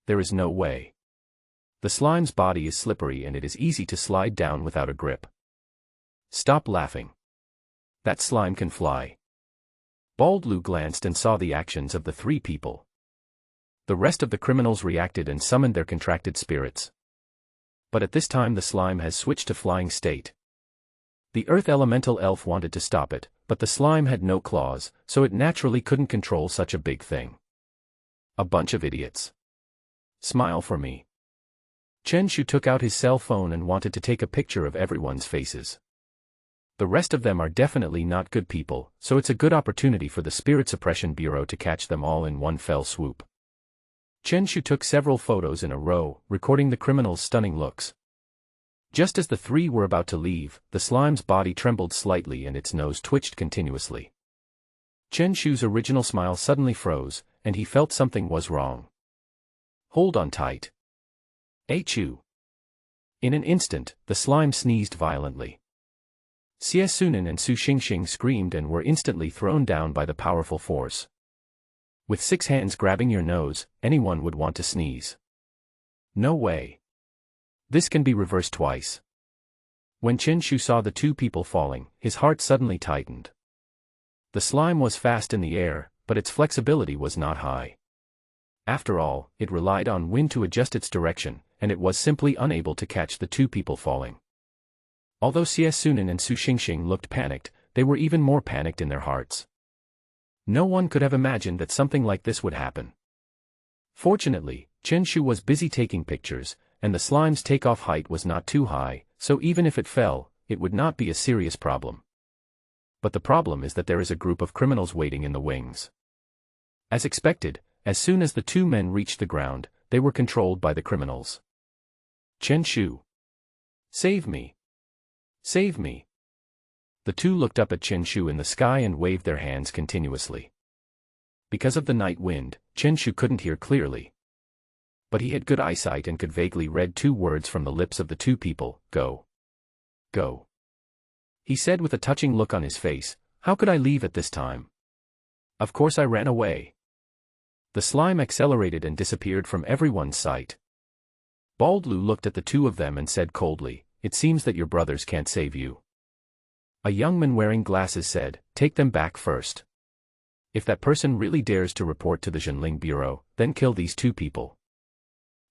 There is no way. The slime's body is slippery and it is easy to slide down without a grip. Stop laughing. That slime can fly. Bald Lu glanced and saw the actions of the three people. The rest of the criminals reacted and summoned their contracted spirits. But at this time the slime has switched to flying state. The earth elemental elf wanted to stop it, but the slime had no claws, so it naturally couldn't control such a big thing. A bunch of idiots. Smile for me. Chen Shu took out his cell phone and wanted to take a picture of everyone's faces. The rest of them are definitely not good people, so it's a good opportunity for the Spirit Suppression Bureau to catch them all in one fell swoop. Chen Shu took several photos in a row, recording the criminals' stunning looks. Just as the three were about to leave, the slime's body trembled slightly and its nose twitched continuously. Chen Shu's original smile suddenly froze, and he felt something was wrong. Hold on tight. Achoo. In an instant, the slime sneezed violently. Xie Sunan and Su Xingxing screamed and were instantly thrown down by the powerful force. With 6 hands grabbing your nose, anyone would want to sneeze. No way. This can be reversed twice. When Chen Shu saw the two people falling, his heart suddenly tightened. The slime was fast in the air, but its flexibility was not high. After all, it relied on wind to adjust its direction, and it was simply unable to catch the two people falling. Although Xie Sunan and Su Xingxing looked panicked, they were even more panicked in their hearts. No one could have imagined that something like this would happen. Fortunately, Chen Shu was busy taking pictures, and the slime's takeoff height was not too high, so even if it fell, it would not be a serious problem. But the problem is that there is a group of criminals waiting in the wings. As expected, as soon as the two men reached the ground, they were controlled by the criminals. Chen Shu. Save me. Save me. The two looked up at Chen Shu in the sky and waved their hands continuously. Because of the night wind, Chen Shu couldn't hear clearly. But he had good eyesight and could vaguely read 2 words from the lips of the two people, go. Go. He said with a touching look on his face, how could I leave at this time? Of course I ran away. The slime accelerated and disappeared from everyone's sight. Bald Lu looked at the two of them and said coldly, it seems that your brothers can't save you. A young man wearing glasses said, take them back first. If that person really dares to report to the Zhenling Bureau, then kill these two people.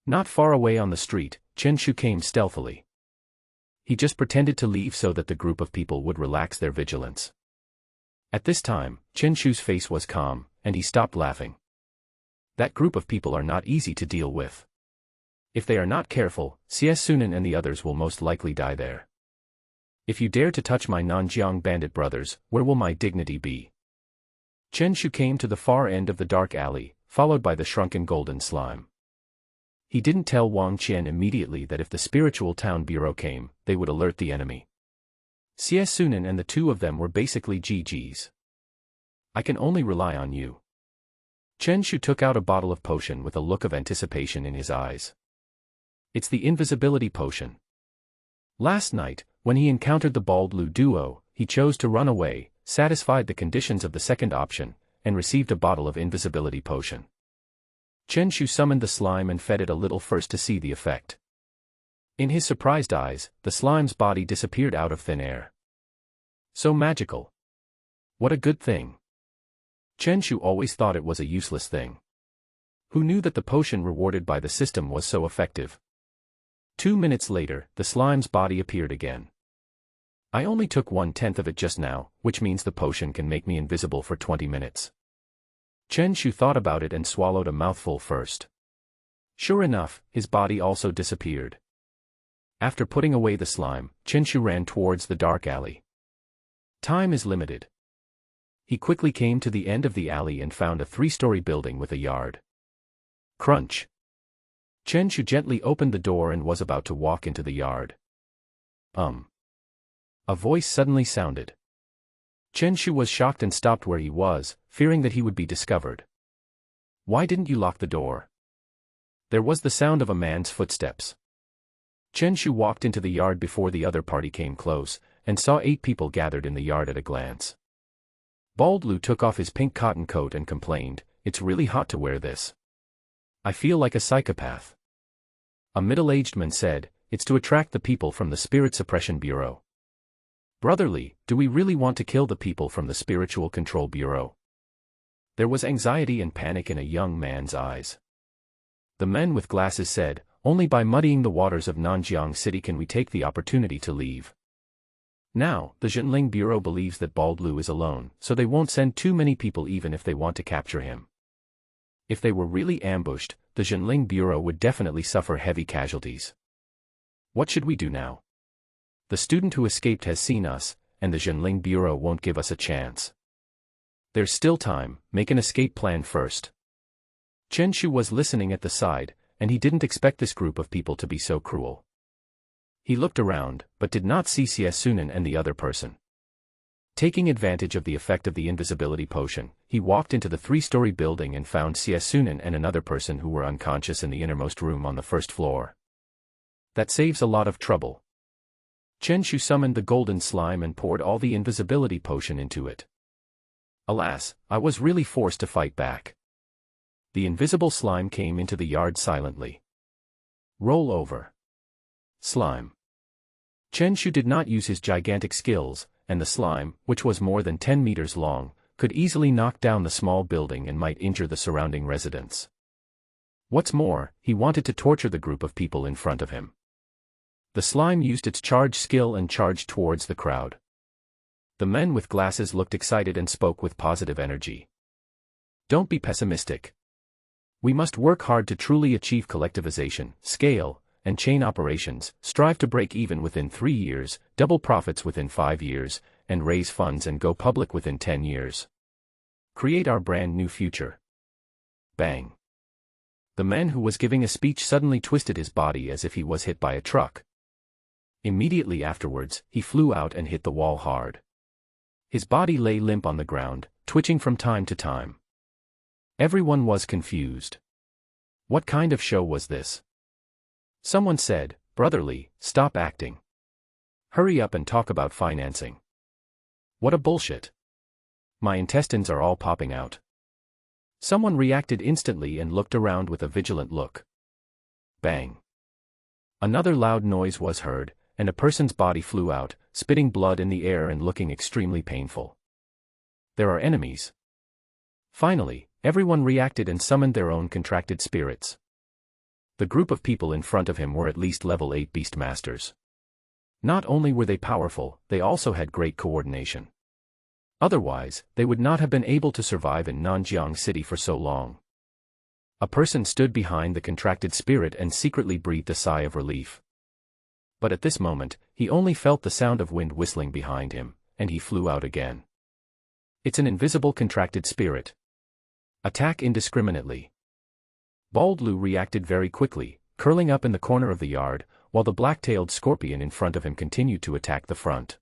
Not far away on the street, Chen Shu came stealthily. He just pretended to leave so that the group of people would relax their vigilance. At this time, Chen Shu's face was calm, and he stopped laughing. That group of people are not easy to deal with. If they are not careful, Xie Sunan and the others will most likely die there. If you dare to touch my Nanjiang bandit brothers, where will my dignity be? Chen Shu came to the far end of the dark alley, followed by the shrunken golden slime. He didn't tell Wang Qian immediately that if the Spiritual Town Bureau came, they would alert the enemy. Xie Sunan and the two of them were basically GGs. I can only rely on you. Chen Shu took out a bottle of potion with a look of anticipation in his eyes. It's the invisibility potion. Last night, when he encountered the Bald Lu duo, he chose to run away, satisfied the conditions of the second option, and received a bottle of invisibility potion. Chen Shu summoned the slime and fed it a little first to see the effect. In his surprised eyes, the slime's body disappeared out of thin air. So magical. What a good thing. Chen Shu always thought it was a useless thing. Who knew that the potion rewarded by the system was so effective? 2 minutes later, the slime's body appeared again. I only took 1/10 of it just now, which means the potion can make me invisible for 20 minutes. Chen Shu thought about it and swallowed a mouthful first. Sure enough, his body also disappeared. After putting away the slime, Chen Shu ran towards the dark alley. Time is limited. He quickly came to the end of the alley and found a 3-story building with a yard. Crunch. Chen Shu gently opened the door and was about to walk into the yard. A voice suddenly sounded. Chen Shu was shocked and stopped where he was, fearing that he would be discovered. Why didn't you lock the door? There was the sound of a man's footsteps. Chen Shu walked into the yard before the other party came close, and saw 8 people gathered in the yard at a glance. Bald Lu took off his pink cotton coat and complained, "It's really hot to wear this. I feel like a psychopath." A middle-aged man said, "It's to attract the people from the Spirit Suppression Bureau." "Brotherly, do we really want to kill the people from the Spiritual Control Bureau?" There was anxiety and panic in a young man's eyes. The men with glasses said, "Only by muddying the waters of Nanjiang City can we take the opportunity to leave." Now, the Zhenling Bureau believes that Bald Lu is alone, so they won't send too many people even if they want to capture him. If they were really ambushed, the Zhenling Bureau would definitely suffer heavy casualties. What should we do now? The student who escaped has seen us, and the Zhenling Bureau won't give us a chance. There's still time, make an escape plan first. Chen Shu was listening at the side, and he didn't expect this group of people to be so cruel. He looked around, but did not see Xie Sunan and the other person. Taking advantage of the effect of the invisibility potion, he walked into the 3-story building and found Xie Sunan and another person who were unconscious in the innermost room on the 1st floor. That saves a lot of trouble. Chen Shu summoned the golden slime and poured all the invisibility potion into it. Alas, I was really forced to fight back. The invisible slime came into the yard silently. Roll over. Slime. Chen Shu did not use his gigantic skills, and the slime, which was more than 10 meters long, could easily knock down the small building and might injure the surrounding residents. What's more, he wanted to torture the group of people in front of him. The slime used its charge skill and charged towards the crowd. The men with glasses looked excited and spoke with positive energy. Don't be pessimistic. We must work hard to truly achieve collectivization, scale, and chain operations, strive to break even within 3 years, double profits within 5 years, and raise funds and go public within 10 years. Create our brand new future. Bang. The man who was giving a speech suddenly twisted his body as if he was hit by a truck. Immediately afterwards, he flew out and hit the wall hard. His body lay limp on the ground, twitching from time to time. Everyone was confused. What kind of show was this? Someone said, "Brotherly, stop acting. Hurry up and talk about financing." What a bullshit. My intestines are all popping out. Someone reacted instantly and looked around with a vigilant look. Bang. Another loud noise was heard, and a person's body flew out, spitting blood in the air and looking extremely painful. There are enemies. Finally, everyone reacted and summoned their own contracted spirits. The group of people in front of him were at least level 8 beast masters. Not only were they powerful, they also had great coordination. Otherwise, they would not have been able to survive in Nanjiang City for so long. A person stood behind the contracted spirit and secretly breathed a sigh of relief. But at this moment, he only felt the sound of wind whistling behind him, and he flew out again. It's an invisible contracted spirit. Attack indiscriminately. Bald Lu reacted very quickly, curling up in the corner of the yard, while the black-tailed scorpion in front of him continued to attack the front.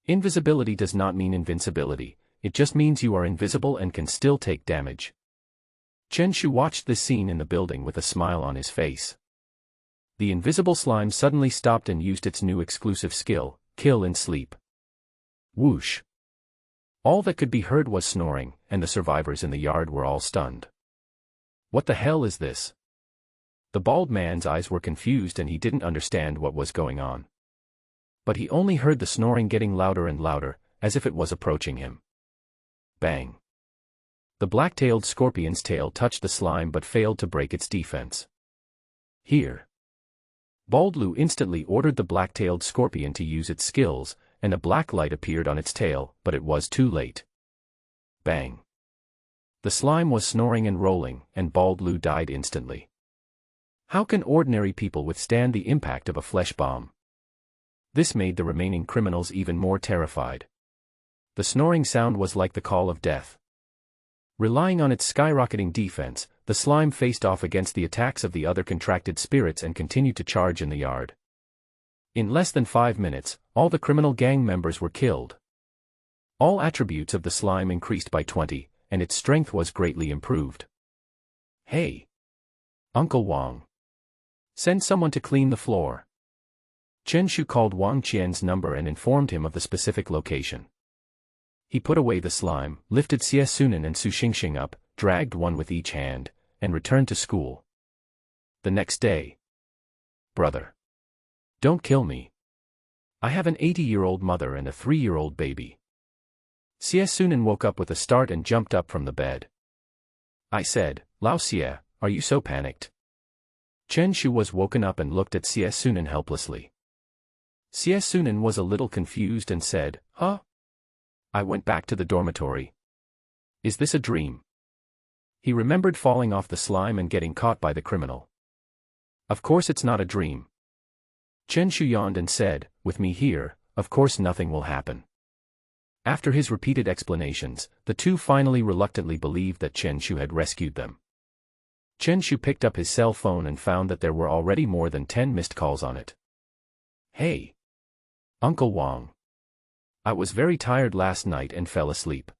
Invisibility does not mean invincibility, it just means you are invisible and can still take damage. Chen Shu watched this scene in the building with a smile on his face. The invisible slime suddenly stopped and used its new exclusive skill, Kill in Sleep. Whoosh. All that could be heard was snoring, and the survivors in the yard were all stunned. What the hell is this? The bald man's eyes were confused and he didn't understand what was going on. But he only heard the snoring getting louder and louder, as if it was approaching him. Bang. The black-tailed scorpion's tail touched the slime but failed to break its defense. Here. Bald Lu instantly ordered the black-tailed scorpion to use its skills, and a black light appeared on its tail, but it was too late. Bang. The slime was snoring and rolling, and Bald Lou died instantly. How can ordinary people withstand the impact of a flesh bomb? This made the remaining criminals even more terrified. The snoring sound was like the call of death. Relying on its skyrocketing defense, the slime faced off against the attacks of the other contracted spirits and continued to charge in the yard. In less than 5 minutes, all the criminal gang members were killed. All attributes of the slime increased by 20, and its strength was greatly improved. Hey! Uncle Wang. Send someone to clean the floor. Chen Shu called Wang Qian's number and informed him of the specific location. He put away the slime, lifted Xie Sunan and Su Xingxing up, dragged one with each hand, and returned to school. The next day. Brother. Don't kill me. I have an 80-year-old mother and a 3-year-old baby. Xie Sunan woke up with a start and jumped up from the bed. I said, Lao Xie, are you so panicked? Chen Shu was woken up and looked at Xie Sunan helplessly. Xie Sunan was a little confused and said, Huh? I went back to the dormitory. Is this a dream? He remembered falling off the slime and getting caught by the criminal. Of course it's not a dream. Chen Shu yawned and said, with me here, of course nothing will happen. After his repeated explanations, the two finally reluctantly believed that Chen Shu had rescued them. Chen Shu picked up his cell phone and found that there were already more than 10 missed calls on it. Hey! Uncle Wang. I was very tired last night and fell asleep.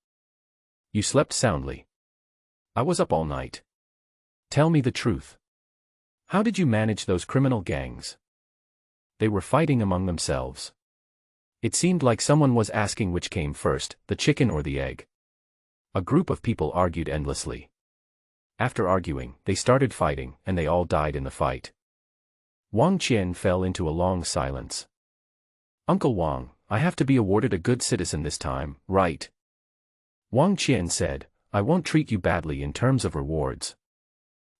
You slept soundly. I was up all night. Tell me the truth. How did you manage those criminal gangs? They were fighting among themselves. It seemed like someone was asking which came first, the chicken or the egg. A group of people argued endlessly. After arguing, they started fighting, and they all died in the fight. Wang Qian fell into a long silence. Uncle Wang, I have to be awarded a good citizen this time, right? Wang Qian said, I won't treat you badly in terms of rewards.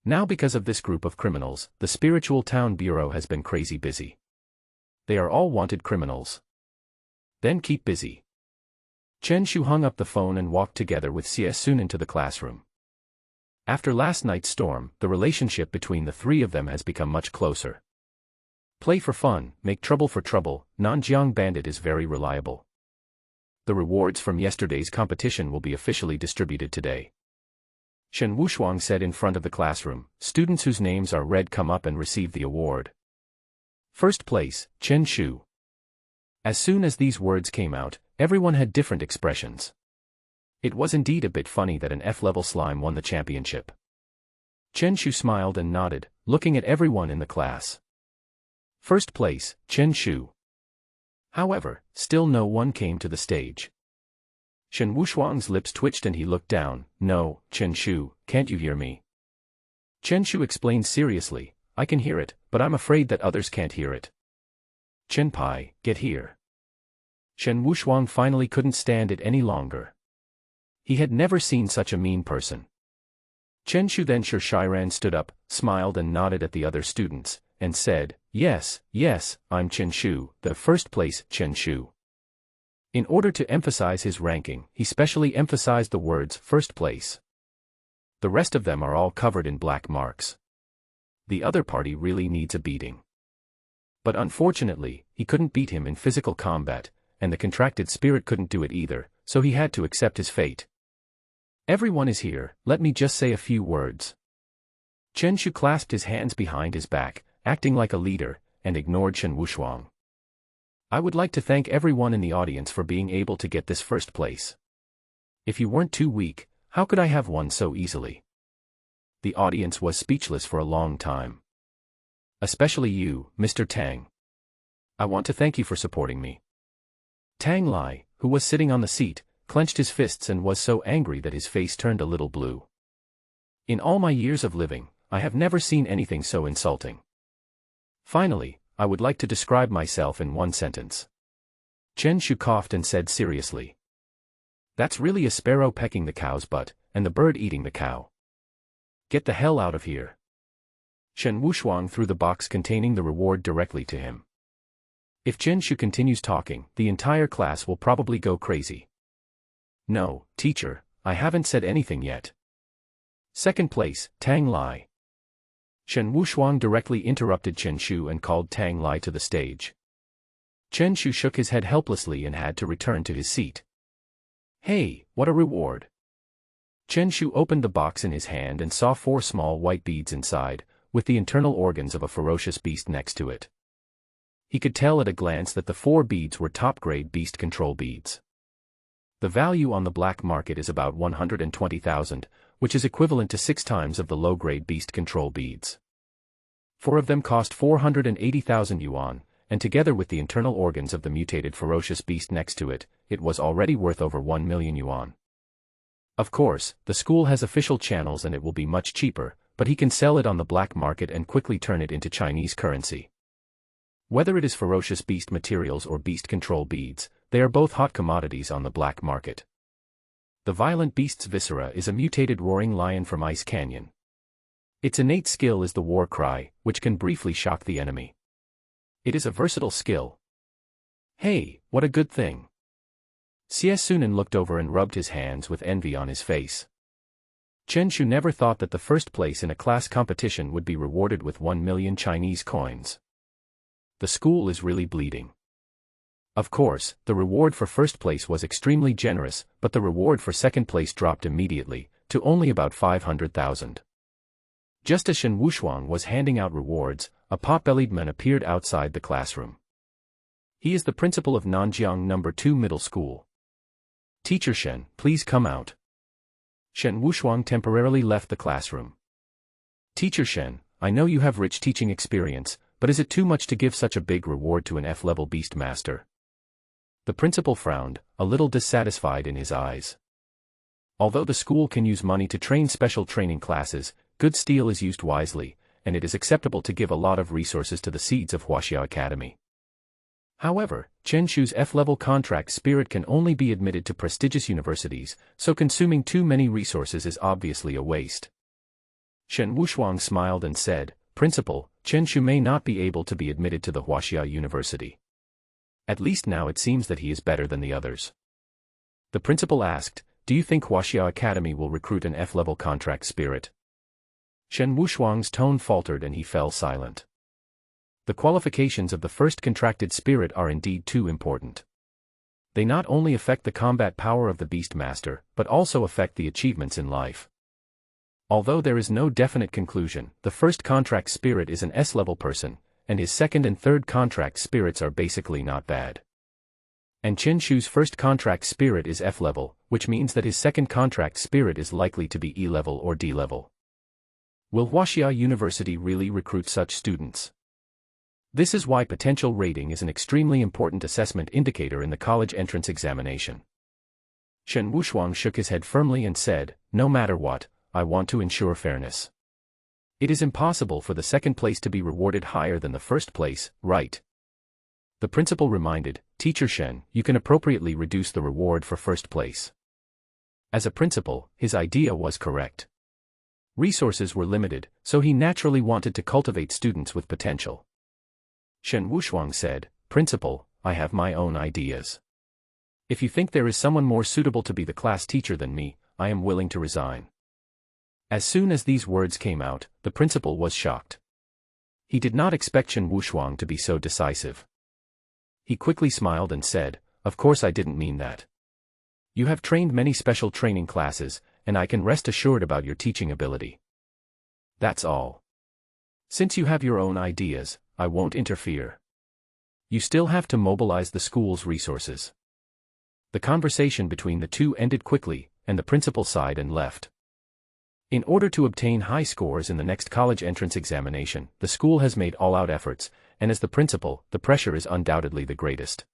Now because of this group of criminals, the Spiritual Town Bureau has been crazy busy. They are all wanted criminals. Then keep busy. Chen Shu hung up the phone and walked together with Xie Sunan to the classroom. After last night's storm, the relationship between the three of them has become much closer. Play for fun, make trouble for trouble, Nanjiang Bandit is very reliable. The rewards from yesterday's competition will be officially distributed today. Shen Wushuang said in front of the classroom, students whose names are read come up and receive the award. First place, Chen Shu. As soon as these words came out, everyone had different expressions. It was indeed a bit funny that an F-level slime won the championship. Chen Shu smiled and nodded, looking at everyone in the class. First place, Chen Shu. However, still no one came to the stage. Shen Wushuang's lips twitched and he looked down. No, Chen Shu, can't you hear me? Chen Shu explained seriously, I can hear it, but I'm afraid that others can't hear it. Chen Pai, get here. Shen Wushuang finally couldn't stand it any longer. He had never seen such a mean person. Chen Shu then Shiran stood up, smiled and nodded at the other students, and said, yes, I'm Chen Shu, the first place Chen Shu. In order to emphasize his ranking, he specially emphasized the words first place. The rest of them are all covered in black marks. The other party really needs a beating. But unfortunately, he couldn't beat him in physical combat, and the contracted spirit couldn't do it either, so he had to accept his fate. Everyone is here, let me just say a few words. Chen Shu clasped his hands behind his back, acting like a leader, and ignored Shen Wushuang. I would like to thank everyone in the audience for being able to get this first place. If you weren't too weak, how could I have won so easily? The audience was speechless for a long time. Especially you, Mr. Tang. I want to thank you for supporting me. Tang Lai, who was sitting on the seat, clenched his fists and was so angry that his face turned a little blue. In all my years of living, I have never seen anything so insulting. Finally, I would like to describe myself in one sentence. Chen Shu coughed and said seriously. That's really a sparrow pecking the cow's butt, and the bird eating the cow. Get the hell out of here. Shen Wushuang threw the box containing the reward directly to him. If Chen Shu continues talking, the entire class will probably go crazy. No, teacher, I haven't said anything yet. Second place, Tang Lai. Chen Wushuang directly interrupted Chen Shu and called Tang Lai to the stage. Chen Shu shook his head helplessly and had to return to his seat. Hey, what a reward! Chen Shu opened the box in his hand and saw 4 small white beads inside, with the internal organs of a ferocious beast next to it. He could tell at a glance that the 4 beads were top-grade beast control beads. The value on the black market is about 120,000, which is equivalent to 6 times of the low-grade beast control beads. 4 of them cost 480,000 yuan, and together with the internal organs of the mutated ferocious beast next to it, it was already worth over 1 million yuan. Of course, the school has official channels and it will be much cheaper, but he can sell it on the black market and quickly turn it into Chinese currency. Whether it is ferocious beast materials or beast control beads, they are both hot commodities on the black market. The violent beast's viscera is a mutated roaring lion from Ice Canyon. Its innate skill is the war cry, which can briefly shock the enemy. It is a versatile skill. Hey, what a good thing! Xie Sunan looked over and rubbed his hands with envy on his face. Chen Shu never thought that the first place in a class competition would be rewarded with 1 million Chinese coins. The school is really bleeding. Of course, the reward for first place was extremely generous, but the reward for second place dropped immediately, to only about 500,000. Just as Shen Wushuang was handing out rewards, a pot-bellied man appeared outside the classroom. He is the principal of Nanjiang No. 2 Middle School. Teacher Shen, please come out. Shen Wushuang temporarily left the classroom. Teacher Shen, I know you have rich teaching experience, but is it too much to give such a big reward to an F-level beast master? The principal frowned, a little dissatisfied in his eyes. Although the school can use money to train special training classes, good steel is used wisely, and it is acceptable to give a lot of resources to the seeds of Huaxia Academy. However, Chen Shu's F-level contract spirit can only be admitted to prestigious universities, so consuming too many resources is obviously a waste. Shen Wushuang smiled and said, Principal, Chen Shu may not be able to be admitted to the Huaxia University. At least now it seems that he is better than the others. The principal asked, do you think Huaxia Academy will recruit an F-level contract spirit? Shen Wushuang's tone faltered and he fell silent. The qualifications of the first contracted spirit are indeed too important. They not only affect the combat power of the beast master, but also affect the achievements in life. Although there is no definite conclusion, the first contract spirit is an S-level person, and his second and third contract spirits are basically not bad. And Chen Shu's first contract spirit is F-level, which means that his second contract spirit is likely to be E-level or D-level. Will Huaxia University really recruit such students? This is why potential rating is an extremely important assessment indicator in the college entrance examination. Shen Wushuang shook his head firmly and said, no matter what, I want to ensure fairness. It is impossible for the second place to be rewarded higher than the first place, right? The principal reminded, Teacher Shen, you can appropriately reduce the reward for first place. As a principal, his idea was correct. Resources were limited, so he naturally wanted to cultivate students with potential. Shen Wushuang said, Principal, I have my own ideas. If you think there is someone more suitable to be the class teacher than me, I am willing to resign. As soon as these words came out, the principal was shocked. He did not expect Shen Wushuang to be so decisive. He quickly smiled and said, Of course I didn't mean that. You have trained many special training classes, and I can rest assured about your teaching ability. That's all. Since you have your own ideas, I won't interfere. You still have to mobilize the school's resources. The conversation between the two ended quickly, and the principal sighed and left. In order to obtain high scores in the next college entrance examination, the school has made all-out efforts, and as the principal, the pressure is undoubtedly the greatest.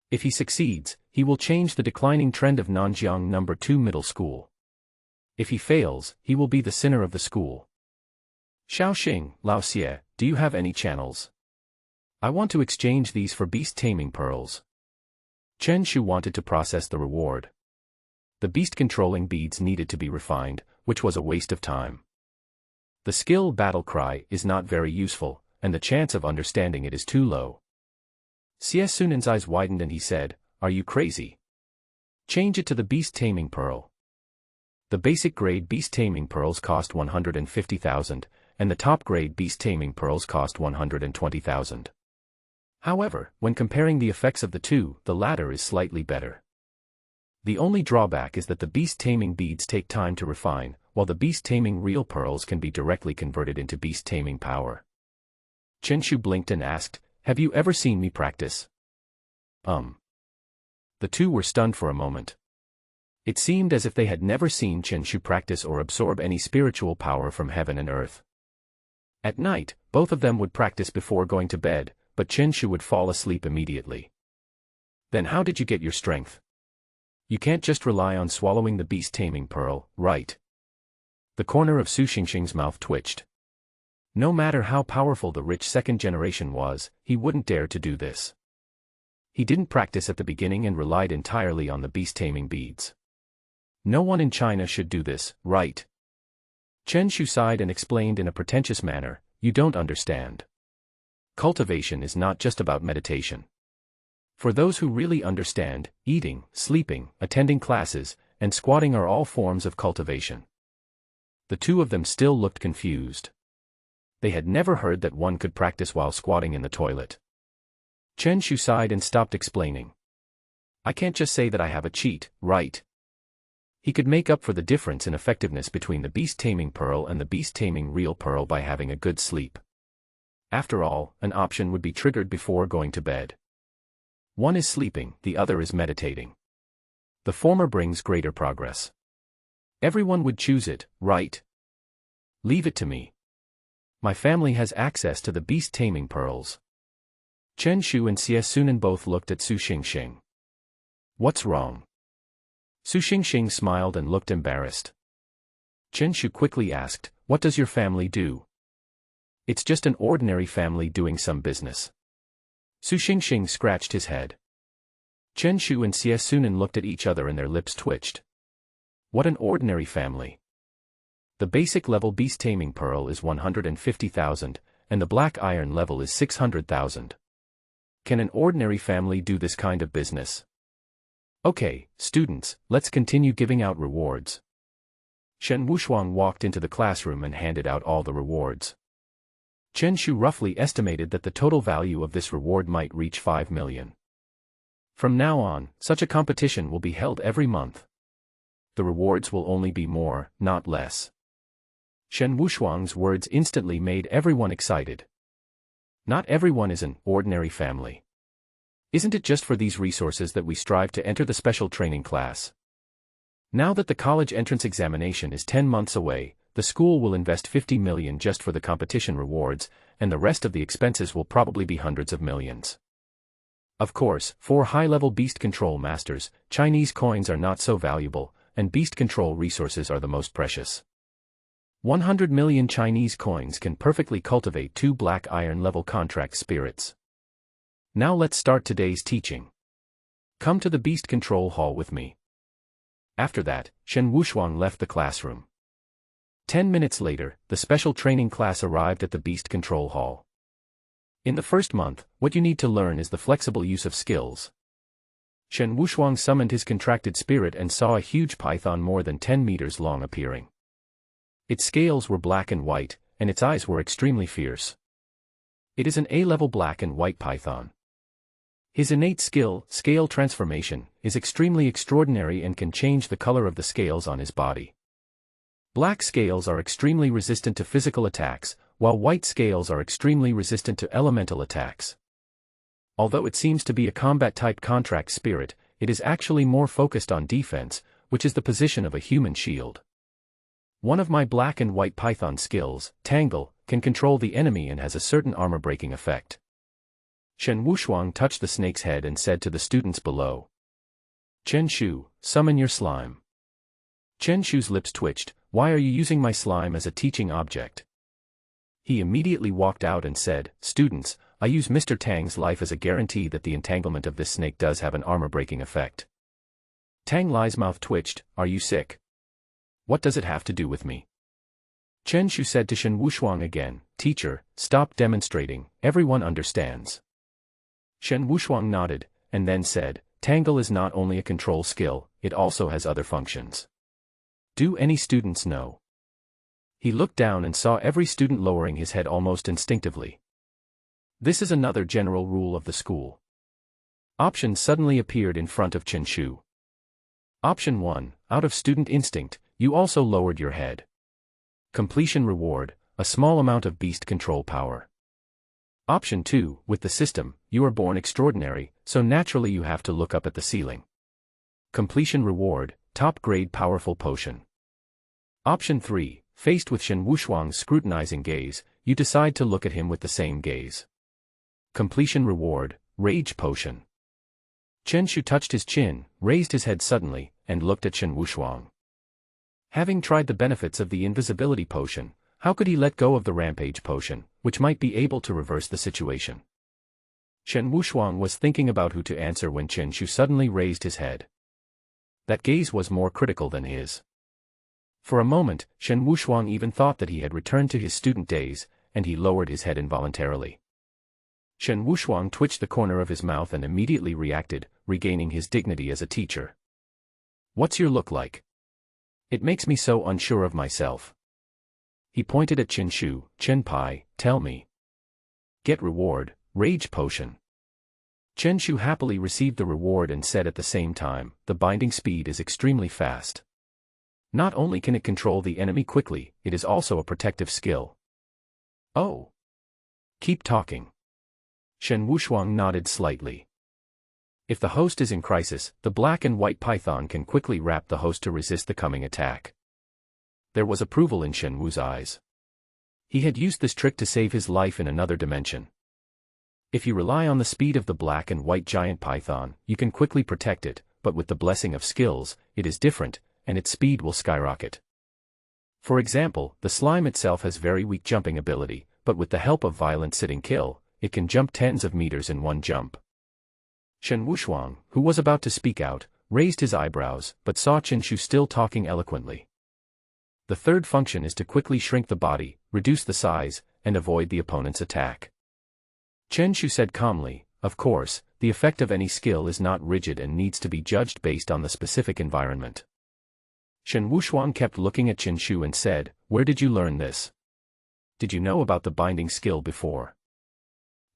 If he succeeds, he will change the declining trend of Nanjiang No. 2 Middle School. If he fails, he will be the sinner of the school. Xiaoxing, Lao Xie, do you have any channels? I want to exchange these for beast-taming pearls. Chen Shu wanted to process the reward. The beast-controlling beads needed to be refined, which was a waste of time. The skill battle cry is not very useful, and the chance of understanding it is too low. Xie Sunan's eyes widened and he said, Are you crazy? Change it to the beast-taming pearl. The basic grade Beast-taming pearls cost 150,000, and the top grade Beast-taming pearls cost 120,000. However, when comparing the effects of the two, the latter is slightly better. The only drawback is that the Beast-taming beads take time to refine, while the Beast-taming real pearls can be directly converted into Beast-taming power. Chen Shu blinked and asked, "Have you ever seen me practice?" The two were stunned for a moment. It seemed as if they had never seen Chen Shu practice or absorb any spiritual power from heaven and earth. At night, both of them would practice before going to bed, but Chen Shu would fall asleep immediately. "Then how did you get your strength? You can't just rely on swallowing the Beast-taming pearl, right?" The corner of Su Xingxing's mouth twitched. No matter how powerful the rich second generation was, he wouldn't dare to do this. He didn't practice at the beginning and relied entirely on the Beast-taming beads. No one in China should do this, right? Chen Shu sighed and explained in a pretentious manner, "You don't understand. Cultivation is not just about meditation. For those who really understand, eating, sleeping, attending classes, and squatting are all forms of cultivation." The two of them still looked confused. They had never heard that one could practice while squatting in the toilet. Chen Shu sighed and stopped explaining. "I can't just say that I have a cheat, right?" He could make up for the difference in effectiveness between the Beast-taming pearl and the Beast-taming real pearl by having a good sleep. After all, an option would be triggered before going to bed. One is sleeping, the other is meditating. The former brings greater progress. Everyone would choose it, right? Leave it to me. My family has access to the Beast-taming pearls. Chen Shu and Xie Sunan both looked at Su Xingxing. "What's wrong?" Su Xingxing smiled and looked embarrassed. Chen Shu quickly asked, "What does your family do?" "It's just an ordinary family doing some business." Su Xingxing scratched his head. Chen Shu and Xie Sunan looked at each other and their lips twitched. What an ordinary family. The basic level Beast-taming pearl is 150,000, and the black iron level is 600,000. Can an ordinary family do this kind of business? Okay, students, let's continue giving out rewards. Shen Wushuang walked into the classroom and handed out all the rewards. Chen Shu roughly estimated that the total value of this reward might reach 5 million. From now on, such a competition will be held every month. The rewards will only be more, not less. Shen Wushuang's words instantly made everyone excited. Not everyone is an ordinary family. Isn't it just for these resources that we strive to enter the special training class? Now that the college entrance examination is 10 months away, the school will invest 50 million just for the competition rewards, and the rest of the expenses will probably be hundreds of millions. Of course, for high-level beast control masters, Chinese coins are not so valuable, and beast control resources are the most precious. 100 million Chinese coins can perfectly cultivate 2 black iron level contract spirits. Now let's start today's teaching. Come to the beast control hall with me. After that, Shen Wushuang left the classroom. 10 minutes later, the special training class arrived at the beast control hall. In the first month, what you need to learn is the flexible use of skills. Shen Wushuang summoned his contracted spirit and saw a huge python more than 10 meters long appearing. Its scales were black and white, and its eyes were extremely fierce. It is an A-level black and white python. His innate skill, scale transformation, is extremely extraordinary and can change the color of the scales on his body. Black scales are extremely resistant to physical attacks, while white scales are extremely resistant to elemental attacks. Although it seems to be a combat-type contract spirit, it is actually more focused on defense, which is the position of a human shield. One of my black and white python skills, Tangle, can control the enemy and has a certain armor-breaking effect. Shen Wushuang touched the snake's head and said to the students below. Chen Shu, summon your slime. Chen Shu's lips twitched. Why are you using my slime as a teaching object? He immediately walked out and said, Students, I use Mr. Tang's life as a guarantee that the entanglement of this snake does have an armor-breaking effect. Tang Lai's mouth twitched. Are you sick? What does it have to do with me? Chen Shu said to Shen Wushuang again, Teacher, stop demonstrating, everyone understands. Shen Wushuang nodded, and then said, Tangle is not only a control skill, it also has other functions. Do any students know? He looked down and saw every student lowering his head almost instinctively. This is another general rule of the school. Options suddenly appeared in front of Chen Shu. Option 1, out of student instinct, you also lowered your head. Completion reward, a small amount of beast control power. Option 2, with the system, you are born extraordinary, so naturally you have to look up at the ceiling. Completion reward, top grade powerful potion. Option 3, faced with Shen Wushuang's scrutinizing gaze, you decide to look at him with the same gaze. Completion reward, rage potion. Chen Shu touched his chin, raised his head suddenly, and looked at Shen Wushuang. Having tried the benefits of the invisibility potion, how could he let go of the rampage potion, which might be able to reverse the situation? Shen Wushuang was thinking about who to answer when Chen Shu suddenly raised his head. That gaze was more critical than his. For a moment, Shen Wushuang even thought that he had returned to his student days, and he lowered his head involuntarily. Shen Wushuang twitched the corner of his mouth and immediately reacted, regaining his dignity as a teacher. What's your look like? It makes me so unsure of myself. He pointed at Chen Shu. Chen Pai, tell me. Get reward, rage potion. Chen Shu happily received the reward and said at the same time, the binding speed is extremely fast. Not only can it control the enemy quickly, it is also a protective skill. Oh. Keep talking. Shen Wushuang nodded slightly. If the host is in crisis, the black and white python can quickly wrap the host to resist the coming attack. There was approval in Shen Wu's eyes. He had used this trick to save his life in another dimension. If you rely on the speed of the black and white giant python, you can quickly protect it, but with the blessing of skills, it is different, and its speed will skyrocket. For example, the slime itself has very weak jumping ability, but with the help of violent sitting kill, it can jump tens of meters in one jump. Shen Wushuang, who was about to speak out, raised his eyebrows, but saw Chen Shu still talking eloquently. The third function is to quickly shrink the body, reduce the size, and avoid the opponent's attack. Chen Shu said calmly, of course, the effect of any skill is not rigid and needs to be judged based on the specific environment. Shen Wushuang kept looking at Chen Shu and said, where did you learn this? Did you know about the binding skill before?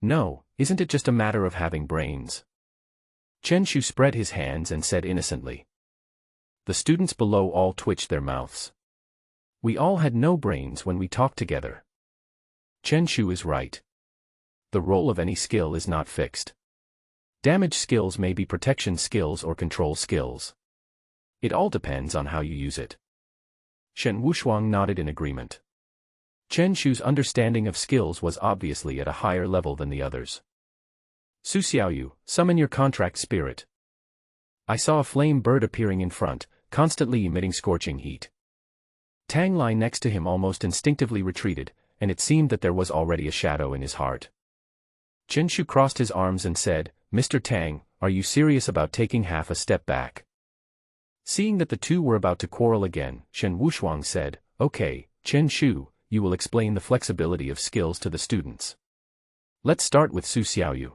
No, isn't it just a matter of having brains? Chen Shu spread his hands and said innocently. The students below all twitched their mouths. We all had no brains when we talked together. Chen Shu is right. The role of any skill is not fixed. Damage skills may be protection skills or control skills. It all depends on how you use it. Shen Wushuang nodded in agreement. Chen Shu's understanding of skills was obviously at a higher level than the others. Su Xiaoyu, summon your contract spirit. I saw a flame bird appearing in front, constantly emitting scorching heat. Tang Lai next to him almost instinctively retreated, and it seemed that there was already a shadow in his heart. Chen Shu crossed his arms and said, Mr. Tang, are you serious about taking half a step back? Seeing that the two were about to quarrel again, Shen Wushuang said, okay, Chen Shu, you will explain the flexibility of skills to the students. Let's start with Su Xiaoyu.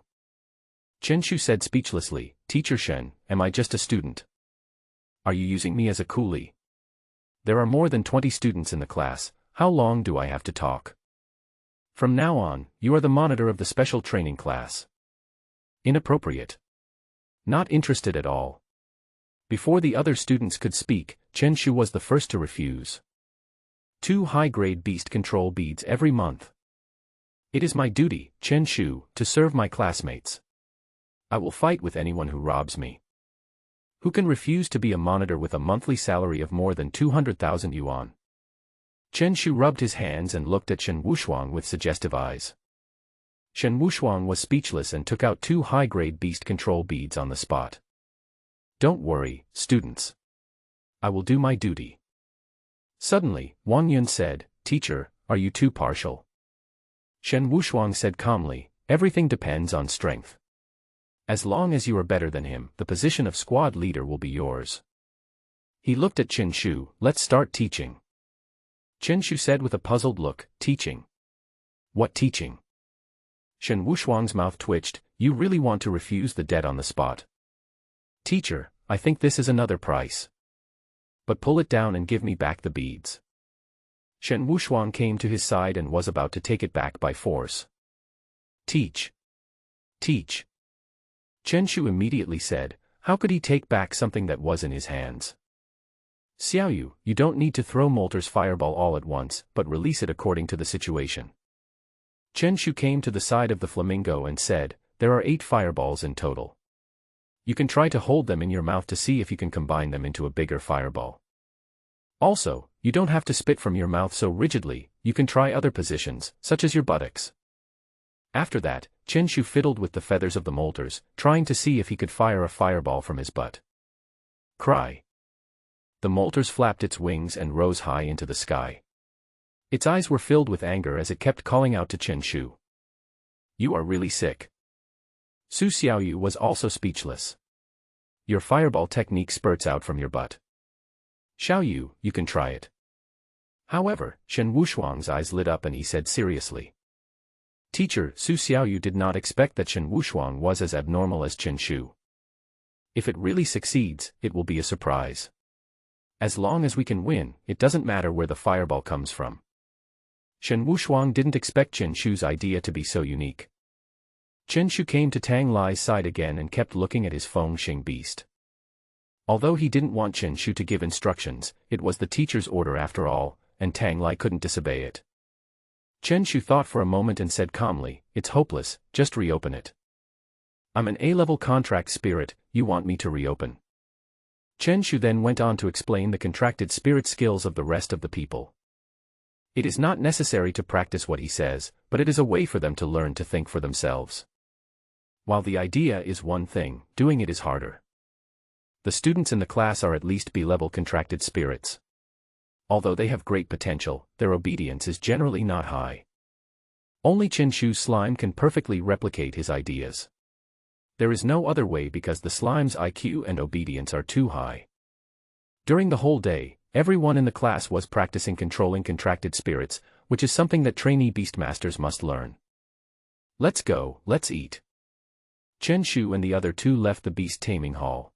Chen Shu said speechlessly, Teacher Shen, am I just a student? Are you using me as a coolie? There are more than 20 students in the class, how long do I have to talk? From now on, you are the monitor of the special training class. Inappropriate. Not interested at all. Before the other students could speak, Chen Shu was the first to refuse. 2 high-grade beast control beads every month. It is my duty, Chen Shu, to serve my classmates. I will fight with anyone who robs me. Who can refuse to be a monitor with a monthly salary of more than 200,000 yuan? Chen Shu rubbed his hands and looked at Shen Wushuang with suggestive eyes. Shen Wushuang was speechless and took out 2 high-grade beast control beads on the spot. Don't worry, students. I will do my duty. Suddenly, Wang Yun said, Teacher, are you too partial? Shen Wushuang said calmly, everything depends on strength. As long as you are better than him, the position of squad leader will be yours. He looked at Chen Shu, let's start teaching. Chen Shu said with a puzzled look, teaching? What teaching? Shen Wushuang's mouth twitched, you really want to refuse the debt on the spot. Teacher, I think this is another price. But pull it down and give me back the beads. Shen Wushuang came to his side and was about to take it back by force. Teach. Teach. Chen Shu immediately said, how could he take back something that was in his hands? Xiaoyu, you don't need to throw Molter's fireball all at once, but release it according to the situation. Chen Shu came to the side of the flamingo and said, there are 8 fireballs in total. You can try to hold them in your mouth to see if you can combine them into a bigger fireball. Also, you don't have to spit from your mouth so rigidly, you can try other positions, such as your buttocks. After that, Chen Shu fiddled with the feathers of the molters, trying to see if he could fire a fireball from his butt. Cry. The molters flapped its wings and rose high into the sky. Its eyes were filled with anger as it kept calling out to Chen Shu. You are really sick. Su Xiaoyu was also speechless. Your fireball technique spurts out from your butt. Xiaoyu, you can try it. However, Shen Wushuang's eyes lit up and he said seriously. Teacher, Su Xiaoyu did not expect that Shen Wushuang was as abnormal as Chen Shu. If it really succeeds, it will be a surprise. As long as we can win, it doesn't matter where the fireball comes from. Shen Wushuang didn't expect Chen Shu's idea to be so unique. Chen Shu came to Tang Lai's side again and kept looking at his Feng Xing beast. Although he didn't want Chen Shu to give instructions, it was the teacher's order after all, and Tang Lai couldn't disobey it. Chen Shu thought for a moment and said calmly, it's hopeless, just reopen it. I'm an A-level contract spirit, you want me to reopen? Chen Shu then went on to explain the contracted spirit skills of the rest of the people. It is not necessary to practice what he says, but it is a way for them to learn to think for themselves. While the idea is one thing, doing it is harder. The students in the class are at least B-level contracted spirits. Although they have great potential, their obedience is generally not high. Only Chen Shu's slime can perfectly replicate his ideas. There is no other way because the slime's IQ and obedience are too high. During the whole day, everyone in the class was practicing controlling contracted spirits, which is something that trainee beastmasters must learn. Let's go, let's eat. Chen Shu and the other 2 left the beast-taming hall.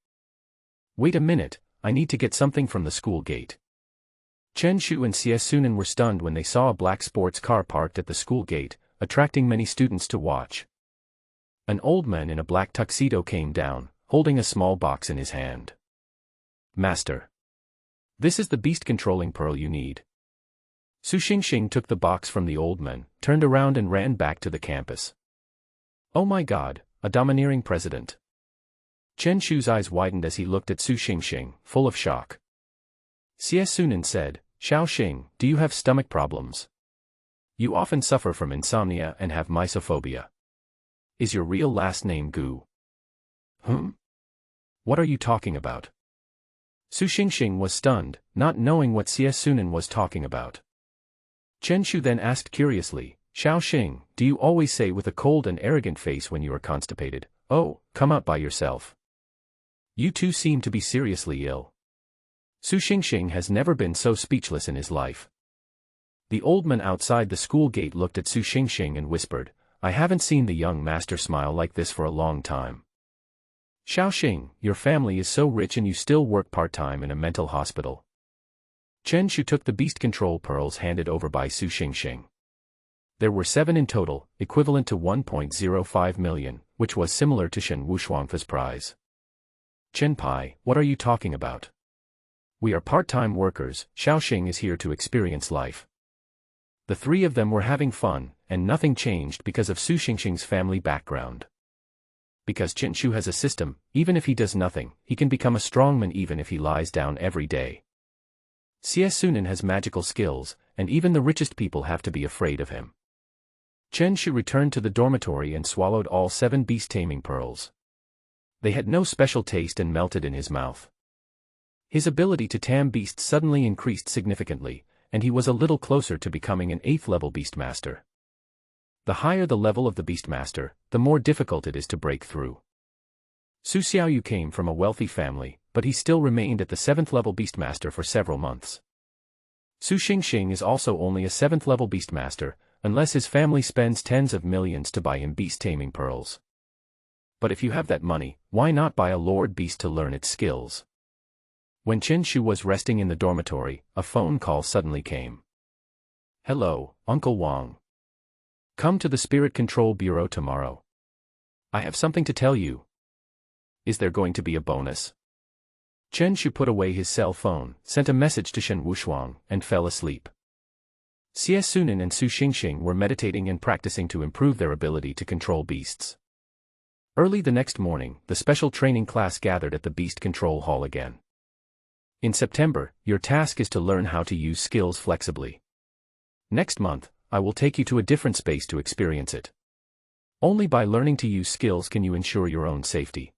Wait a minute, I need to get something from the school gate. Chen Shu and Xie Sunan were stunned when they saw a black sports car parked at the school gate, attracting many students to watch. An old man in a black tuxedo came down, holding a small box in his hand. Master. This is the beast-controlling pearl you need. Su Xingxing took the box from the old man, turned around and ran back to the campus. Oh my God, a domineering president. Chen Shu's eyes widened as he looked at Su Xingxing, full of shock. Xie Sunan said, Xiao Xing, do you have stomach problems? You often suffer from insomnia and have mysophobia. Is your real last name Gu? What are you talking about? Su Xingxing was stunned, not knowing what Xie Sunan was talking about. Chen Shu then asked curiously, Xiao Xing, do you always say with a cold and arrogant face when you are constipated, oh, come out by yourself? You two seem to be seriously ill. Su Xingxing has never been so speechless in his life. The old man outside the school gate looked at Su Xingxing and whispered, I haven't seen the young master smile like this for a long time. Xiao Xing, your family is so rich and you still work part-time in a mental hospital. Chen Shu took the beast control pearls handed over by Su Xingxing. There were 7 in total, equivalent to 1.05 million, which was similar to Shen Wushuang's prize. Chen Pai, what are you talking about? We are part-time workers, Xiao Xing is here to experience life. The 3 of them were having fun, and nothing changed because of Su Xingxing's family background. Because Chen Shu has a system, even if he does nothing, he can become a strongman even if he lies down every day. Xie Sunan has magical skills, and even the richest people have to be afraid of him. Chen Shu returned to the dormitory and swallowed all 7 beast-taming pearls. They had no special taste and melted in his mouth. His ability to tame beasts suddenly increased significantly, and he was a little closer to becoming an 8th-level beastmaster. The higher the level of the beastmaster, the more difficult it is to break through. Su Xiaoyu came from a wealthy family, but he still remained at the 7th-level beastmaster for several months. Su Xingxing is also only a 7th-level beastmaster, unless his family spends tens of millions to buy him beast-taming pearls. But if you have that money, why not buy a lord beast to learn its skills? When Chen Shu was resting in the dormitory, a phone call suddenly came. "Hello, Uncle Wang. Come to the Spirit Control Bureau tomorrow. I have something to tell you." "Is there going to be a bonus?" Chen Shu put away his cell phone, sent a message to Shen Wushuang, and fell asleep. Xie Sunan and Su Xingxing were meditating and practicing to improve their ability to control beasts. Early the next morning, the special training class gathered at the Beast Control Hall again. In September, your task is to learn how to use skills flexibly. Next month, I will take you to a different space to experience it. Only by learning to use skills can you ensure your own safety.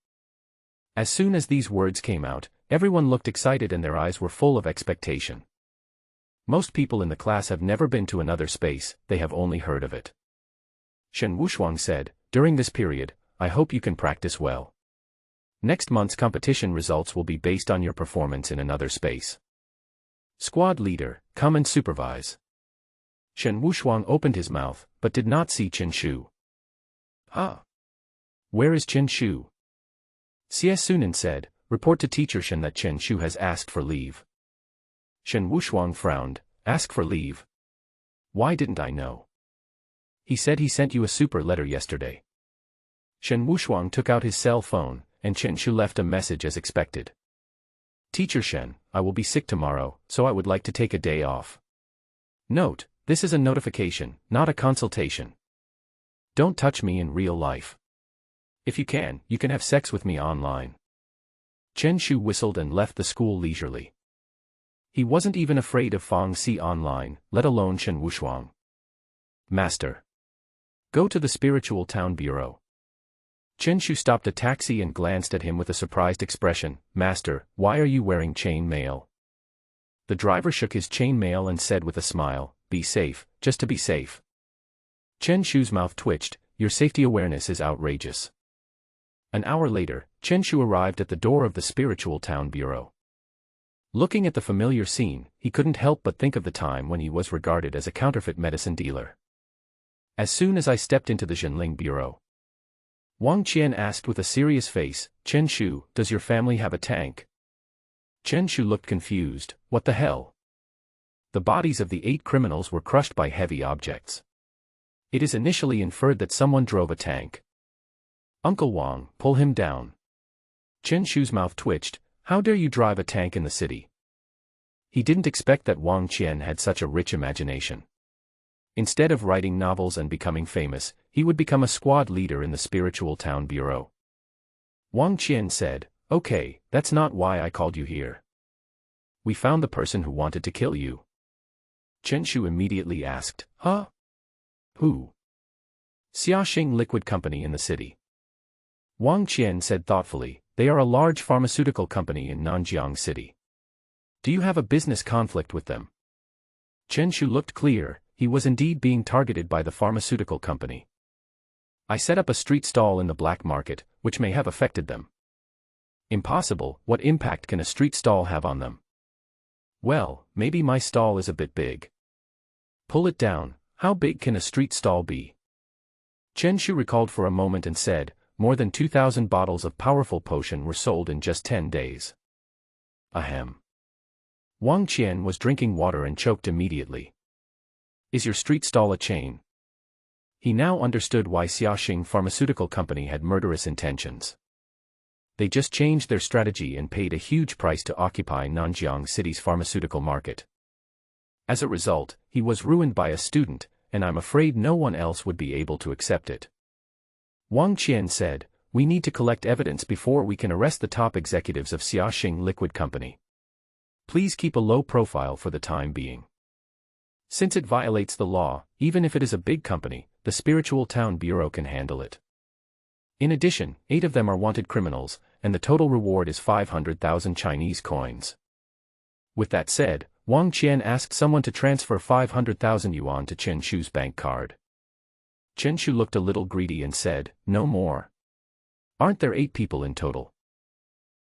As soon as these words came out, everyone looked excited and their eyes were full of expectation. Most people in the class have never been to another space, they have only heard of it. Shen Wushuang said, "During this period, I hope you can practice well. Next month's competition results will be based on your performance in another space. Squad leader, come and supervise." Shen Wushuang opened his mouth, but did not see Chen Shu. "Huh? Where is Chen Shu?" Xie Sunan said, "Report to Teacher Shen that Chen Shu has asked for leave." Shen Wushuang frowned, "Ask for leave? Why didn't I know? He said he sent you a super letter yesterday." Shen Wushuang took out his cell phone, and Chen Shu left a message as expected. "Teacher Shen, I will be sick tomorrow, so I would like to take a day off. Note, this is a notification, not a consultation. Don't touch me in real life. If you can have sex with me online." Chen Shu whistled and left the school leisurely. He wasn't even afraid of Fang Xi online, let alone Shen Wushuang. "Master. Go to the Spiritual Town Bureau." Chen Shu stopped a taxi and glanced at him with a surprised expression. "Master, why are you wearing chain mail?" The driver shook his chain mail and said with a smile, "Be safe, just to be safe." Chen Shu's mouth twitched. "Your safety awareness is outrageous." An hour later, Chen Shu arrived at the door of the Spiritual Town Bureau. Looking at the familiar scene, he couldn't help but think of the time when he was regarded as a counterfeit medicine dealer. "As soon as I stepped into the Zhenling Bureau," Wang Qian asked with a serious face, "Chen Shu, does your family have a tank?" Chen Shu looked confused. "What the hell?" The bodies of the 8 criminals were crushed by heavy objects. It is initially inferred that someone drove a tank. "Uncle Wang, pull him down." Chen Shu's mouth twitched. "How dare you drive a tank in the city?" He didn't expect that Wang Qian had such a rich imagination. Instead of writing novels and becoming famous, he would become a squad leader in the Spiritual Town Bureau. Wang Qian said, "Okay, that's not why I called you here. We found the person who wanted to kill you." Chen Shu immediately asked, "Huh? Who?" "Xiaxing Liquid Company in the city." Wang Qian said thoughtfully, "They are a large pharmaceutical company in Nanjiang City. Do you have a business conflict with them?" Chen Shu looked clear. He was indeed being targeted by the pharmaceutical company. "I set up a street stall in the black market, which may have affected them." "Impossible, what impact can a street stall have on them?" "Well, maybe my stall is a bit big." "Pull it down, how big can a street stall be?" Chen Shu recalled for a moment and said, "More than 2,000 bottles of powerful potion were sold in just 10 days. Ahem. Wang Qian was drinking water and choked immediately. "Is your street stall a chain?" He now understood why Xiaxing Pharmaceutical Company had murderous intentions. They just changed their strategy and paid a huge price to occupy Nanjiang City's pharmaceutical market. As a result, he was ruined by a student, and I'm afraid no one else would be able to accept it. Wang Qian said, "We need to collect evidence before we can arrest the top executives of Xiaxing Liquid Company. Please keep a low profile for the time being. Since it violates the law, even if it is a big company, the Spiritual Town Bureau can handle it. In addition, 8 of them are wanted criminals, and the total reward is 500,000 Chinese coins." With that said, Wang Qian asked someone to transfer 500,000 yuan to Chen Shu's bank card. Chen Shu looked a little greedy and said, "No more. Aren't there 8 people in total?"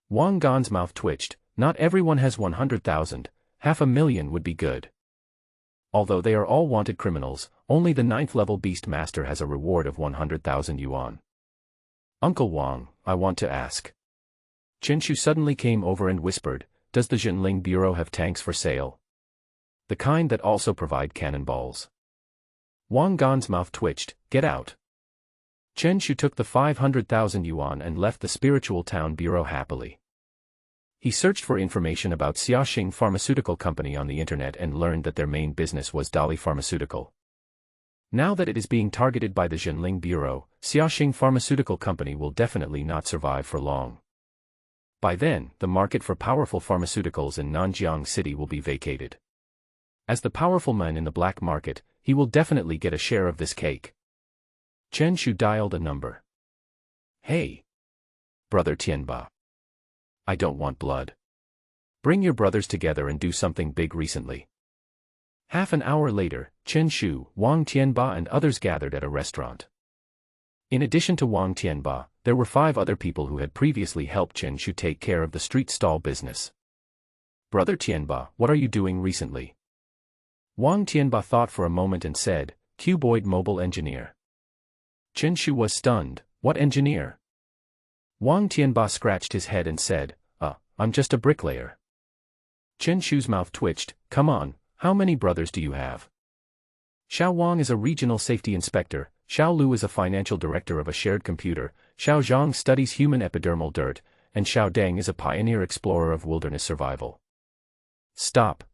Wang Gan's mouth twitched. "Not everyone has 100,000, 500,000 would be good. Although they are all wanted criminals, only the 9th level Beast Master has a reward of 100,000 yuan. Uncle Wang, I want to ask." Chen Shu suddenly came over and whispered, does the Jinling Bureau have tanks for sale? The kind that also provide cannonballs. Wang Gan's mouth twitched. Get out. Chen Shu took the 500,000 yuan and left the spiritual town bureau happily. He searched for information about Xiaoxing Pharmaceutical Company on the internet and learned that their main business was Dali Pharmaceutical. Now that it is being targeted by the Jinling Bureau, Xiaoxing Pharmaceutical Company will definitely not survive for long. By then, the market for powerful pharmaceuticals in Nanjiang City will be vacated. As the powerful man in the black market, he will definitely get a share of this cake. Chen Shu dialed a number. Hey. Brother Tianba. I don't want blood. Bring your brothers together and do something big recently. Half an hour later, Chen Shu, Wang Tianba and others gathered at a restaurant. In addition to Wang Tianba, there were 5 other people who had previously helped Chen Shu take care of the street stall business. Brother Tianba, what are you doing recently? Wang Tianba thought for a moment and said, Cuboid mobile engineer. Chen Shu was stunned. What engineer? Wang Tianba scratched his head and said, I'm just a bricklayer. Chen Shu's mouth twitched. Come on, how many brothers do you have? Xiao Wang is a regional safety inspector, Xiao Lu is a financial director of a shared computer, Xiao Zhang studies human epidermal dirt, and Xiao Deng is a pioneer explorer of wilderness survival. Stop.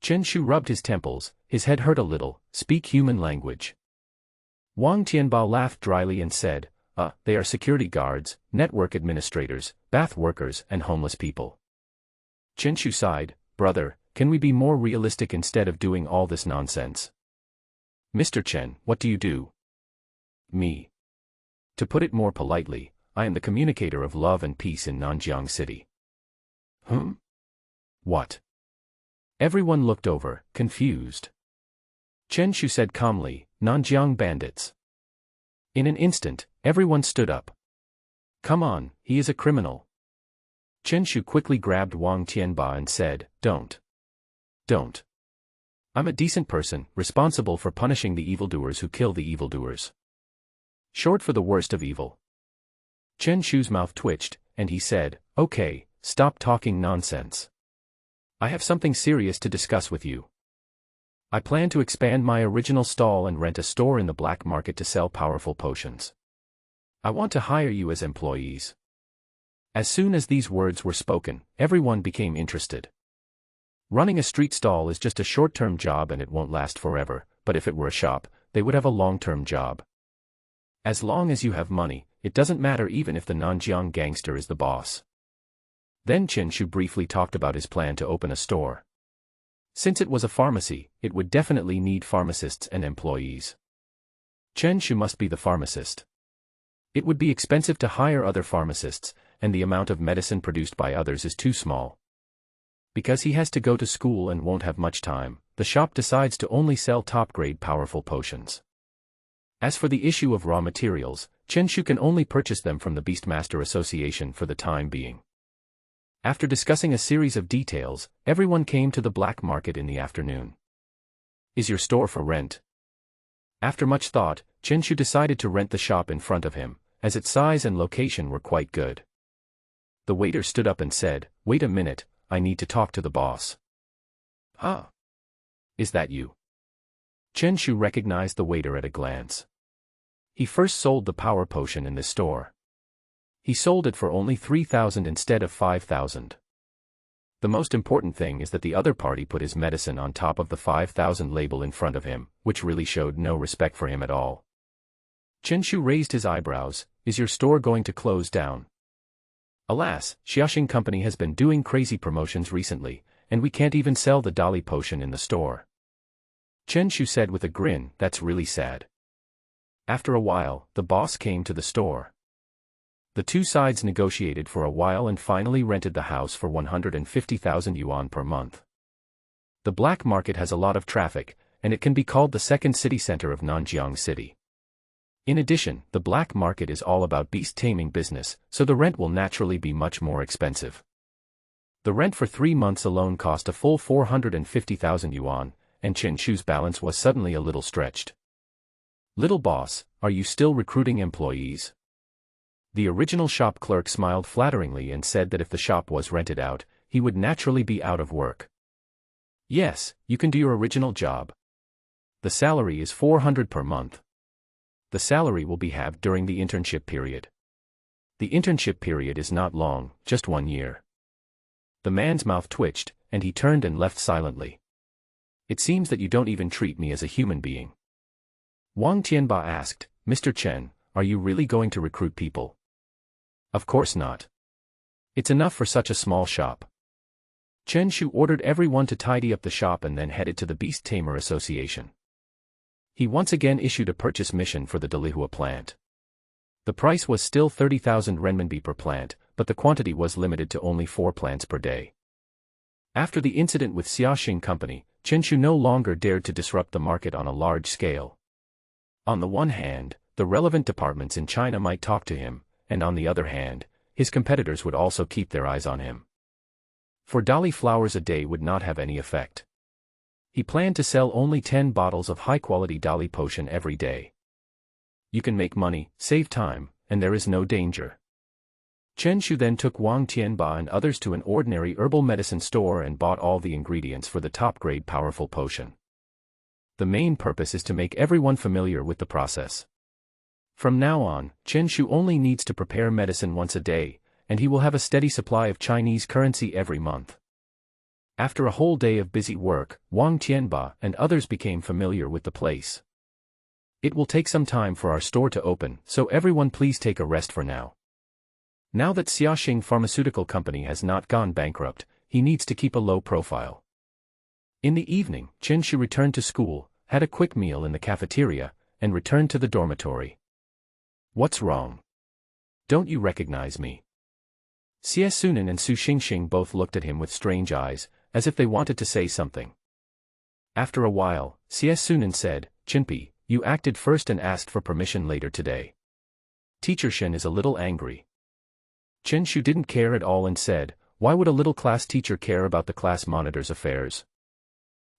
Chen Shu rubbed his temples, his head hurt a little. Speak human language. Wang Tianba laughed dryly and said, they are security guards, network administrators, bath workers and homeless people. Chen Shu sighed. Brother, can we be more realistic instead of doing all this nonsense? Mr. Chen, what do you do? Me. To put it more politely, I am the communicator of love and peace in Nanjiang City. What? Everyone looked over, confused. Chen Shu said calmly, Nanjiang bandits. In an instant, everyone stood up. Come on, he is a criminal. Chen Shu quickly grabbed Wang Tianba and said, Don't. I'm a decent person, responsible for punishing the evildoers who kill the evildoers. Short for the worst of evil. Chen Shu's mouth twitched, and he said, Okay, stop talking nonsense. I have something serious to discuss with you. I plan to expand my original stall and rent a store in the black market to sell powerful potions. I want to hire you as employees. As soon as these words were spoken, everyone became interested. Running a street stall is just a short-term job and it won't last forever, but if it were a shop, they would have a long-term job. As long as you have money, it doesn't matter even if the Nanjiang gangster is the boss. Then Chen Shu briefly talked about his plan to open a store. Since it was a pharmacy, it would definitely need pharmacists and employees. Chen Shu must be the pharmacist. It would be expensive to hire other pharmacists, and the amount of medicine produced by others is too small. Because he has to go to school and won't have much time, the shop decides to only sell top-grade powerful potions. As for the issue of raw materials, Chen Shu can only purchase them from the Beastmaster Association for the time being. After discussing a series of details, everyone came to the black market in the afternoon. Is your store for rent? After much thought, Chen Shu decided to rent the shop in front of him, as its size and location were quite good. The waiter stood up and said, Wait a minute, I need to talk to the boss. Is that you? Chen Shu recognized the waiter at a glance. He first sold the power potion in this store. He sold it for only 3,000 instead of 5,000. The most important thing is that the other party put his medicine on top of the 5,000 label in front of him, which really showed no respect for him at all. Chen Shu raised his eyebrows. Is your store going to close down? Alas, Xiaoxing Company has been doing crazy promotions recently, and we can't even sell the Dali potion in the store. Chen Shu said with a grin, That's really sad. After a while, the boss came to the store. The two sides negotiated for a while and finally rented the house for 150,000 yuan per month. The black market has a lot of traffic, and it can be called the second city center of Nanjiang City. In addition, the black market is all about beast-taming business, so the rent will naturally be much more expensive. The rent for 3 months alone cost a full 450,000 yuan, and Chen Shu's balance was suddenly a little stretched. Little boss, are you still recruiting employees? The original shop clerk smiled flatteringly and said that if the shop was rented out, he would naturally be out of work. Yes, you can do your original job. The salary is 400 per month. The salary will be halved during the internship period. The internship period is not long, just 1 year. The man's mouth twitched, and he turned and left silently. It seems that you don't even treat me as a human being. Wang Tianba asked, Mr. Chen, are you really going to recruit people? Of course not. It's enough for such a small shop. Chen Shu ordered everyone to tidy up the shop and then headed to the Beast-tamer Association. He once again issued a purchase mission for the Dalihua plant. The price was still 30,000 renminbi per plant, but the quantity was limited to only 4 plants per day. After the incident with Xiaoxing Company, Chen Shu no longer dared to disrupt the market on a large scale. On the one hand, the relevant departments in China might talk to him, and on the other hand, his competitors would also keep their eyes on him. 4 Dali flowers a day would not have any effect. He planned to sell only 10 bottles of high-quality Dali potion every day. You can make money, save time, and there is no danger. Chen Shu then took Wang Tianba and others to an ordinary herbal medicine store and bought all the ingredients for the top-grade powerful potion. The main purpose is to make everyone familiar with the process. From now on, Chen Shu only needs to prepare medicine once a day, and he will have a steady supply of Chinese currency every month. After a whole day of busy work, Wang Tianba and others became familiar with the place. It will take some time for our store to open, so everyone please take a rest for now. Now that Xiaoxing Pharmaceutical Company has not gone bankrupt, he needs to keep a low profile. In the evening, Chen Shu returned to school, had a quick meal in the cafeteria, and returned to the dormitory. What's wrong? Don't you recognize me? Xie Sunan and Su Xingxing both looked at him with strange eyes, as if they wanted to say something. After a while, Xie Sunan said, Chinpi, you acted first and asked for permission later today. Teacher Shen is a little angry. Chen Shu didn't care at all and said, why would a little class teacher care about the class monitor's affairs?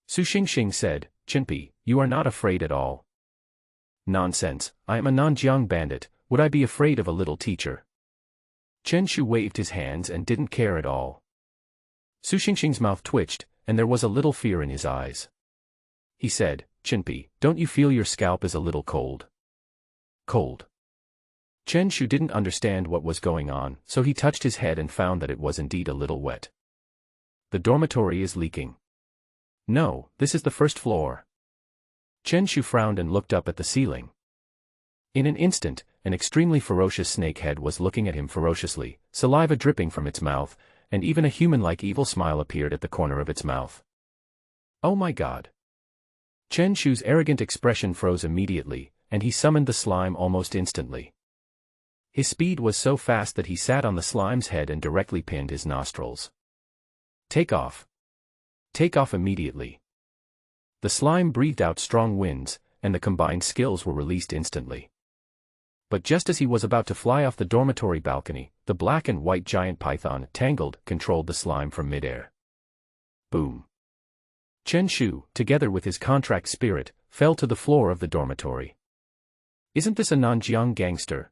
Su Xingxing said, Chinpi, you are not afraid at all. Nonsense, I am a Nanjiang bandit, would I be afraid of a little teacher? Chen Shu waved his hands and didn't care at all. Su Xingxing's mouth twitched, and there was a little fear in his eyes. He said, Chinpi, don't you feel your scalp is a little cold? Cold. Chen Shu didn't understand what was going on, so he touched his head and found that it was indeed a little wet. The dormitory is leaking. No, this is the first floor. Chen Shu frowned and looked up at the ceiling. In an instant, an extremely ferocious snake head was looking at him ferociously, saliva dripping from its mouth, and even a human-like evil smile appeared at the corner of its mouth. Oh my God! Chen Shu's arrogant expression froze immediately, and he summoned the slime almost instantly. His speed was so fast that he sat on the slime's head and directly pinned his nostrils. Take off. Take off immediately. The slime breathed out strong winds, and the combined skills were released instantly. But just as he was about to fly off the dormitory balcony, the black and white giant python, Tangled, controlled the slime from midair. Boom. Chen Shu, together with his contract spirit, fell to the floor of the dormitory. Isn't this a Nanjiang gangster?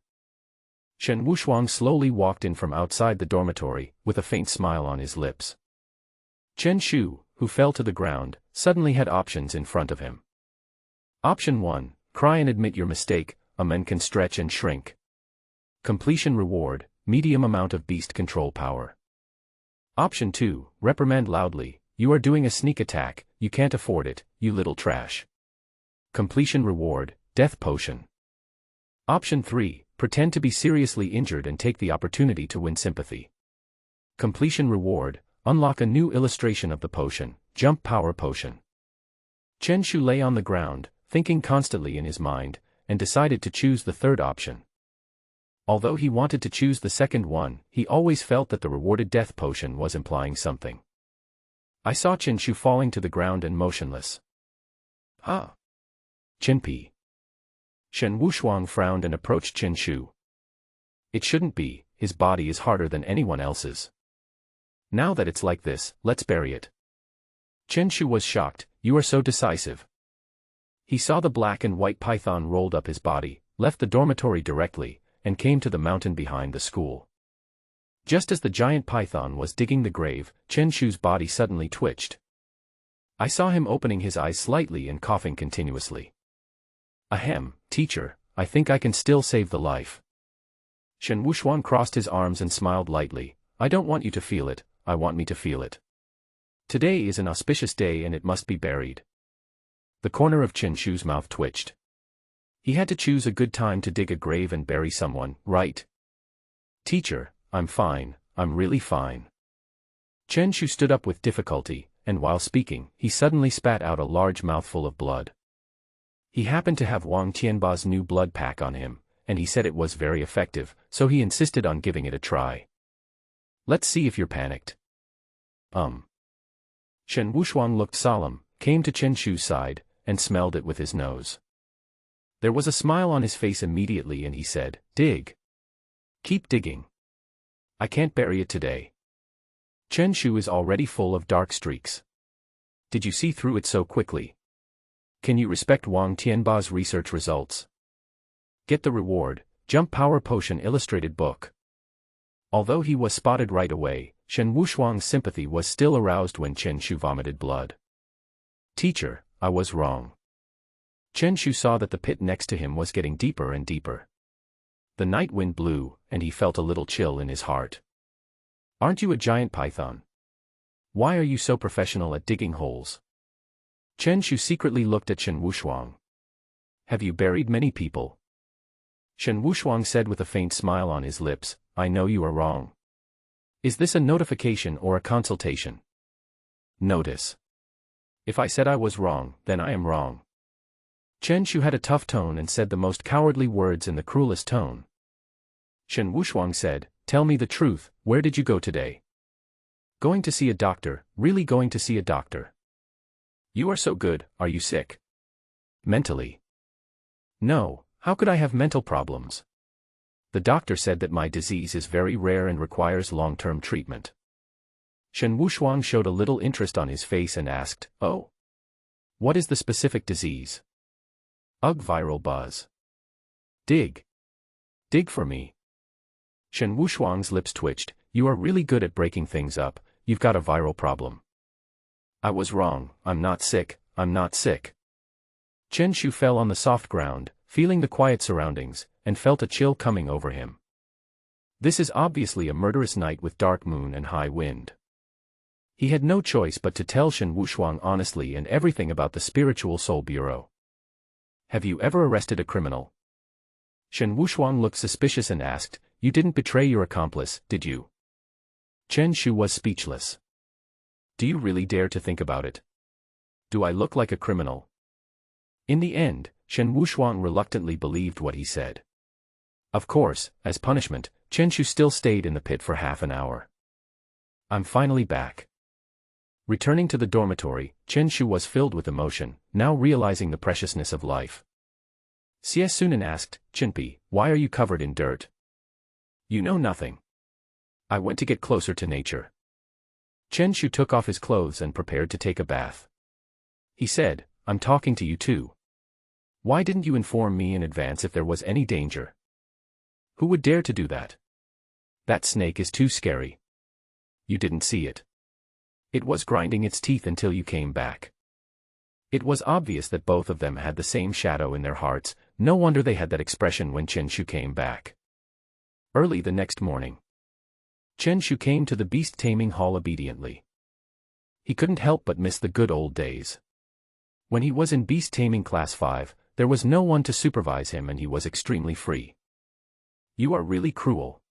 Shen Wushuang slowly walked in from outside the dormitory, with a faint smile on his lips. Chen Shu, who fell to the ground, suddenly had options in front of him. Option 1, cry and admit your mistake, a man can stretch and shrink. Completion reward, medium amount of beast control power. Option 2, reprimand loudly, you are doing a sneak attack, you can't afford it, you little trash. Completion reward, death potion. Option 3, pretend to be seriously injured and take the opportunity to win sympathy. Completion reward, unlock a new illustration of the potion, jump power potion. Chen Shu lay on the ground, thinking constantly in his mind, and decided to choose the third option. Although he wanted to choose the second one, he always felt that the rewarded death potion was implying something. I saw Chen Shu falling to the ground and motionless. Ah! Chinpi. Shen Wushuang frowned and approached Chen Shu. It shouldn't be, his body is harder than anyone else's. Now that it's like this, let's bury it. Chen Shu was shocked, you are so decisive. He saw the black and white python rolled up his body, left the dormitory directly, and came to the mountain behind the school. Just as the giant python was digging the grave, Chen Shu's body suddenly twitched. I saw him opening his eyes slightly and coughing continuously. Ahem, teacher, I think I can still save the life. Shen Wushuang crossed his arms and smiled lightly. I don't want you to feel it, I want me to feel it. Today is an auspicious day and it must be buried. The corner of Chen Shu's mouth twitched. He had to choose a good time to dig a grave and bury someone, right? Teacher, I'm fine, I'm really fine. Chen Shu stood up with difficulty, and while speaking, he suddenly spat out a large mouthful of blood. He happened to have Wang Tianba's new blood pack on him, and he said it was very effective, so he insisted on giving it a try. Let's see if you're panicked. Shen Wushuang looked solemn, came to Chen Shu's side, and smelled it with his nose. There was a smile on his face immediately and he said, dig. Keep digging. I can't bury it today. Chen Shu is already full of dark streaks. Did you see through it so quickly? Can you respect Wang Tianba's research results? Get the reward, Jump Power Potion Illustrated Book. Although he was spotted right away, Shen Wushuang's sympathy was still aroused when Chen Shu vomited blood. Teacher, I was wrong. Chen Shu saw that the pit next to him was getting deeper and deeper. The night wind blew, and he felt a little chill in his heart. Aren't you a giant python? Why are you so professional at digging holes? Chen Shu secretly looked at Shen Wushuang. Have you buried many people? Shen Wushuang said with a faint smile on his lips, I know you are wrong. Is this a notification or a consultation? Notice. If I said I was wrong, then I am wrong. Chen Shu had a tough tone and said the most cowardly words in the cruelest tone. Shen Wushuang said, tell me the truth, where did you go today? Going to see a doctor, really going to see a doctor. You are so good, are you sick? Mentally. No, how could I have mental problems? The doctor said that my disease is very rare and requires long-term treatment. Shen Wushuang showed a little interest on his face and asked, oh? What is the specific disease? Ugh, viral buzz. Dig. Dig for me. Shen Wushuang's lips twitched. You are really good at breaking things up, you've got a viral problem. I was wrong, I'm not sick, I'm not sick. Chen Shu fell on the soft ground, feeling the quiet surroundings, and felt a chill coming over him. This is obviously a murderous night with dark moon and high wind. He had no choice but to tell Shen Wushuang honestly and everything about the Spiritual Soul Bureau. Have you ever arrested a criminal? Shen Wushuang looked suspicious and asked, you didn't betray your accomplice, did you? Chen Shu was speechless. Do you really dare to think about it? Do I look like a criminal? In the end, Shen Wushuang reluctantly believed what he said. Of course, as punishment, Chen Shu still stayed in the pit for half an hour. I'm finally back. Returning to the dormitory, Chen Shu was filled with emotion, now realizing the preciousness of life. Xie Sunan asked, Chinpi, why are you covered in dirt? You know nothing. I went to get closer to nature. Chen Shu took off his clothes and prepared to take a bath. He said, I'm talking to you too. Why didn't you inform me in advance if there was any danger? Who would dare to do that? That snake is too scary. You didn't see it. It was grinding its teeth until you came back. It was obvious that both of them had the same shadow in their hearts, no wonder they had that expression when Chen Shu came back. Early the next morning, Chen Shu came to the Beast-taming hall obediently. He couldn't help but miss the good old days. When he was in Beast-taming class 5, there was no one to supervise him and he was extremely free. You are really cruel.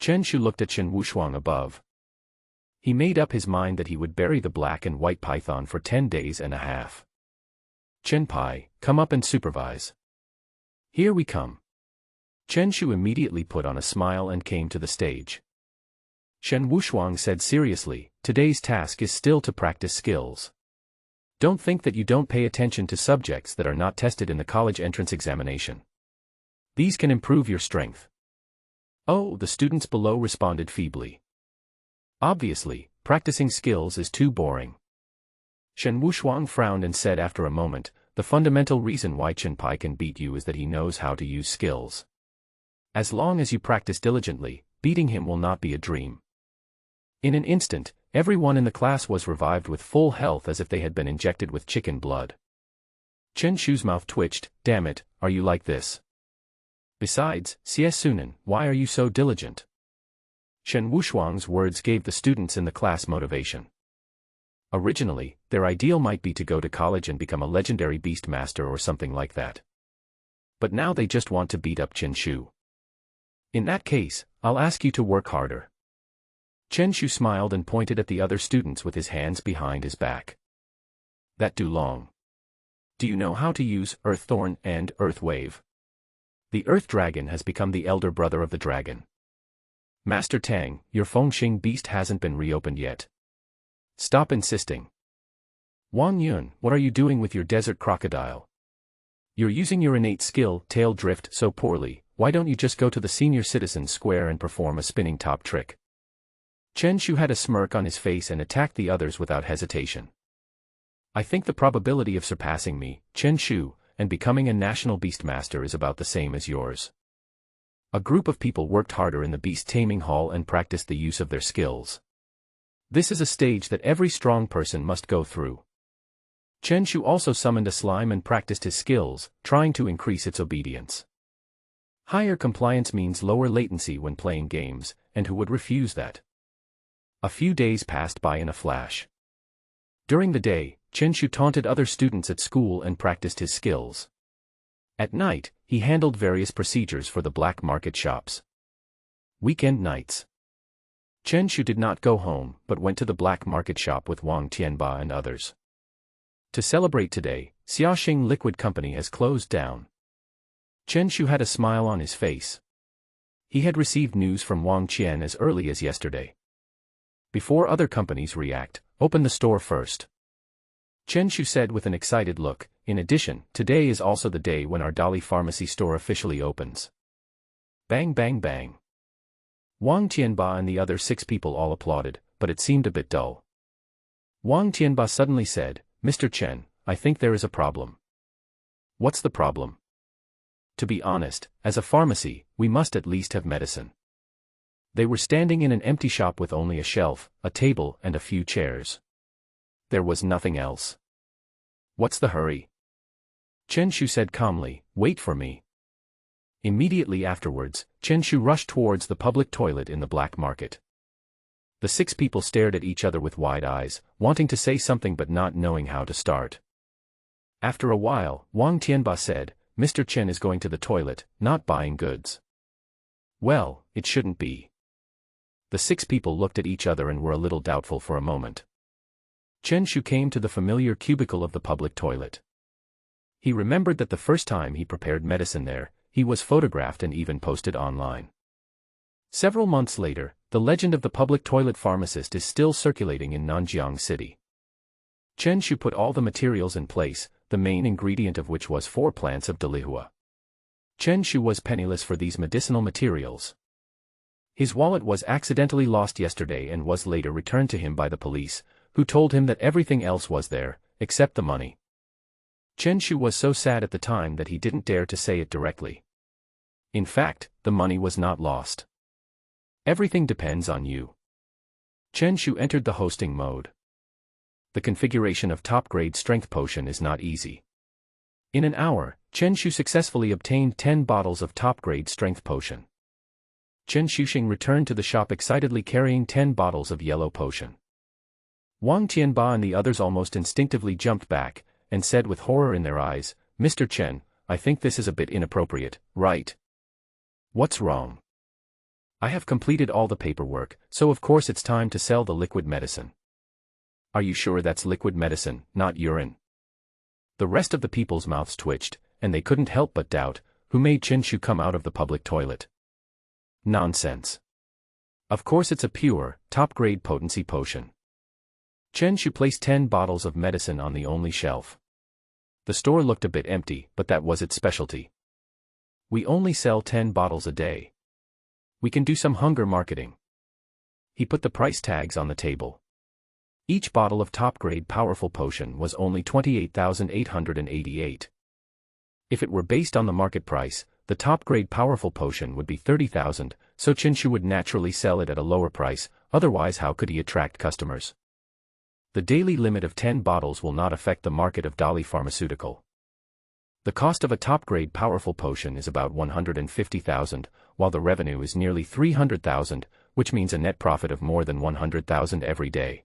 Chen Shu looked at Shen Wushuang above. He made up his mind that he would bury the black and white python for 10 days and a half. Chen Pai, come up and supervise. Here we come. Chen Shu immediately put on a smile and came to the stage. Shen Wushuang said seriously, today's task is still to practice skills. Don't think that you don't pay attention to subjects that are not tested in the college entrance examination. These can improve your strength. Oh, the students below responded feebly. Obviously, practicing skills is too boring. Shen Wushuang frowned and said after a moment, the fundamental reason why Chen Pai can beat you is that he knows how to use skills. As long as you practice diligently, beating him will not be a dream. In an instant, everyone in the class was revived with full health as if they had been injected with chicken blood. Chen Shu's mouth twitched. Damn it, are you like this? Besides, Xie Sunan, why are you so diligent? Shen Wushuang's words gave the students in the class motivation. Originally, their ideal might be to go to college and become a legendary beast master or something like that. But now they just want to beat up Chen Shu. In that case, I'll ask you to work harder. Chen Shu smiled and pointed at the other students with his hands behind his back. That do long. Do you know how to use Earth Thorn and Earth Wave? The Earth Dragon has become the elder brother of the dragon. Master Tang, your Fengxing beast hasn't been reopened yet. Stop insisting. Wang Yun, what are you doing with your desert crocodile? You're using your innate skill, tail drift, so poorly. Why don't you just go to the senior citizen square and perform a spinning top trick? Chen Shu had a smirk on his face and attacked the others without hesitation. I think the probability of surpassing me, Chen Shu, and becoming a national beastmaster is about the same as yours. A group of people worked harder in the beast-taming hall and practiced the use of their skills. This is a stage that every strong person must go through. Chen Shu also summoned a slime and practiced his skills, trying to increase its obedience. Higher compliance means lower latency when playing games, and who would refuse that? A few days passed by in a flash. During the day, Chen Shu taunted other students at school and practiced his skills. At night, he handled various procedures for the black market shops. Weekend nights. Chen Shu did not go home, but went to the black market shop with Wang Tianba and others. To celebrate today, Xiaoxing Liquid Company has closed down. Chen Shu had a smile on his face. He had received news from Wang Qian as early as yesterday. Before other companies react, open the store first. Chen Shu said with an excited look. In addition, today is also the day when our Dali Pharmacy store officially opens. Bang bang bang. Wang Tianba and the other 6 people all applauded, but it seemed a bit dull. Wang Tianba suddenly said, Mr. Chen, I think there is a problem. What's the problem? To be honest, as a pharmacy, we must at least have medicine. They were standing in an empty shop with only a shelf, a table, and a few chairs. There was nothing else. What's the hurry? Chen Shu said calmly, wait for me. Immediately afterwards, Chen Shu rushed towards the public toilet in the black market. The 6 people stared at each other with wide eyes, wanting to say something but not knowing how to start. After a while, Wang Tianba said, Mr. Chen is going to the toilet, not buying goods. Well, it shouldn't be. The 6 people looked at each other and were a little doubtful for a moment. Chen Shu came to the familiar cubicle of the public toilet. He remembered that the first time he prepared medicine there, he was photographed and even posted online. Several months later, the legend of the public toilet pharmacist is still circulating in Nanjiang City. Chen Shu put all the materials in place, the main ingredient of which was 4 plants of Dalihua. Chen Shu was penniless for these medicinal materials. His wallet was accidentally lost yesterday and was later returned to him by the police, who told him that everything else was there, except the money. Chen Shu was so sad at the time that he didn't dare to say it directly. In fact, the money was not lost. Everything depends on you. Chen Shu entered the hosting mode. The configuration of top-grade strength potion is not easy. In an hour, Chen Shu successfully obtained 10 bottles of top-grade strength potion. Chen Shuxing returned to the shop excitedly carrying 10 bottles of yellow potion. Wang Tianba and the others almost instinctively jumped back, and said with horror in their eyes, Mr. Chen, I think this is a bit inappropriate, right? What's wrong? I have completed all the paperwork, so of course it's time to sell the liquid medicine. Are you sure that's liquid medicine, not urine? The rest of the people's mouths twitched, and they couldn't help but doubt, who made Chen Shu come out of the public toilet? Nonsense. Of course it's a pure, top-grade potency potion. Chen Shu placed 10 bottles of medicine on the only shelf. The store looked a bit empty, but that was its specialty. We only sell 10 bottles a day. We can do some hunger marketing. He put the price tags on the table. Each bottle of top-grade powerful potion was only 28,888. If it were based on the market price, the top-grade powerful potion would be 30,000, so Qinshu would naturally sell it at a lower price, otherwise how could he attract customers? The daily limit of 10 bottles will not affect the market of Dali Pharmaceutical. The cost of a top-grade powerful potion is about 150,000, while the revenue is nearly 300,000, which means a net profit of more than 100,000 every day.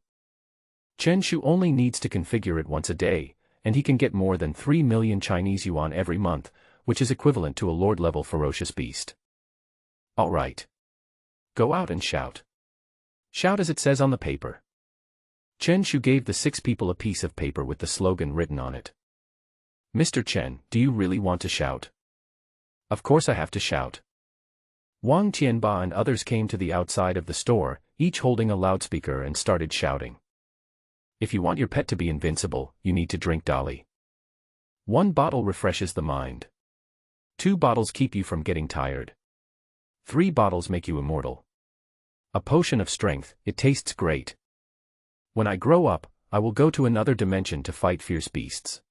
Qinshu only needs to configure it once a day, and he can get more than 3 million Chinese yuan every month, which is equivalent to a lord-level ferocious beast. Alright. Go out and shout. Shout as it says on the paper. Qinshu gave the 6 people a piece of paper with the slogan written on it. Mr. Chen, do you really want to shout? Of course I have to shout. Wang Qianba and others came to the outside of the store, each holding a loudspeaker and started shouting. If you want your pet to be invincible, you need to drink Dali. 1 bottle refreshes the mind. 2 bottles keep you from getting tired. 3 bottles make you immortal. A potion of strength, it tastes great. When I grow up, I will go to another dimension to fight fierce beasts.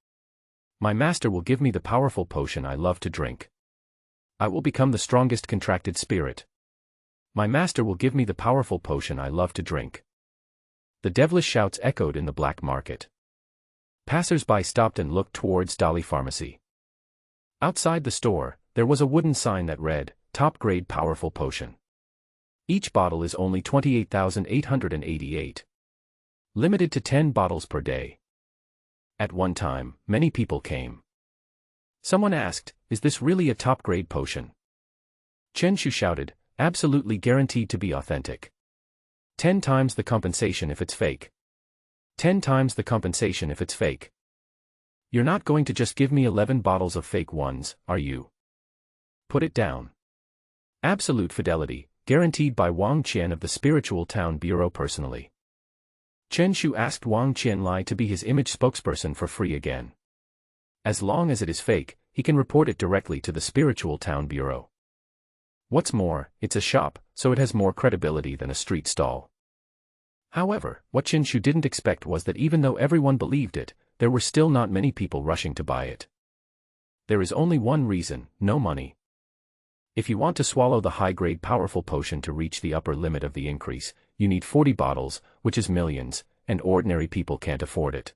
My master will give me the powerful potion I love to drink. I will become the strongest contracted spirit. My master will give me the powerful potion I love to drink. The devilish shouts echoed in the black market. Passers-by stopped and looked towards Dali Pharmacy. Outside the store, there was a wooden sign that read, Top-grade powerful potion. Each bottle is only 28,888. Limited to 10 bottles per day. At one time, many people came. Someone asked, is this really a top-grade potion? Qinshu shouted, absolutely guaranteed to be authentic. 10 times the compensation if it's fake. 10 times the compensation if it's fake. You're not going to just give me 11 bottles of fake ones, are you? Put it down. Absolute fidelity, guaranteed by Wang Qian of the Spiritual Town Bureau personally. Qinshu asked Wang Qianlai to be his image spokesperson for free again. As long as it is fake, he can report it directly to the Spiritual Town Bureau. What's more, it's a shop, so it has more credibility than a street stall. However, what Qinshu didn't expect was that even though everyone believed it, there were still not many people rushing to buy it. There is only one reason, no money. If you want to swallow the high-grade powerful potion to reach the upper limit of the increase, you need 40 bottles, which is millions, and ordinary people can't afford it.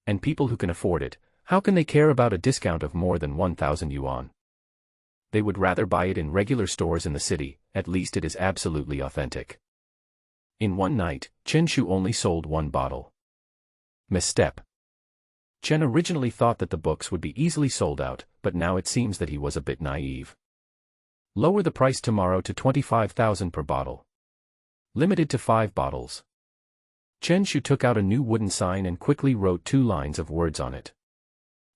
And people who can afford it, how can they care about a discount of more than 1,000 yuan? They would rather buy it in regular stores in the city, at least it is absolutely authentic. In one night, Qinshu only sold 1 bottle. Misstep. Chen originally thought that the books would be easily sold out, but now it seems that he was a bit naive. Lower the price tomorrow to 25,000 per bottle. Limited to 5 bottles. Qinshu took out a new wooden sign and quickly wrote 2 lines of words on it.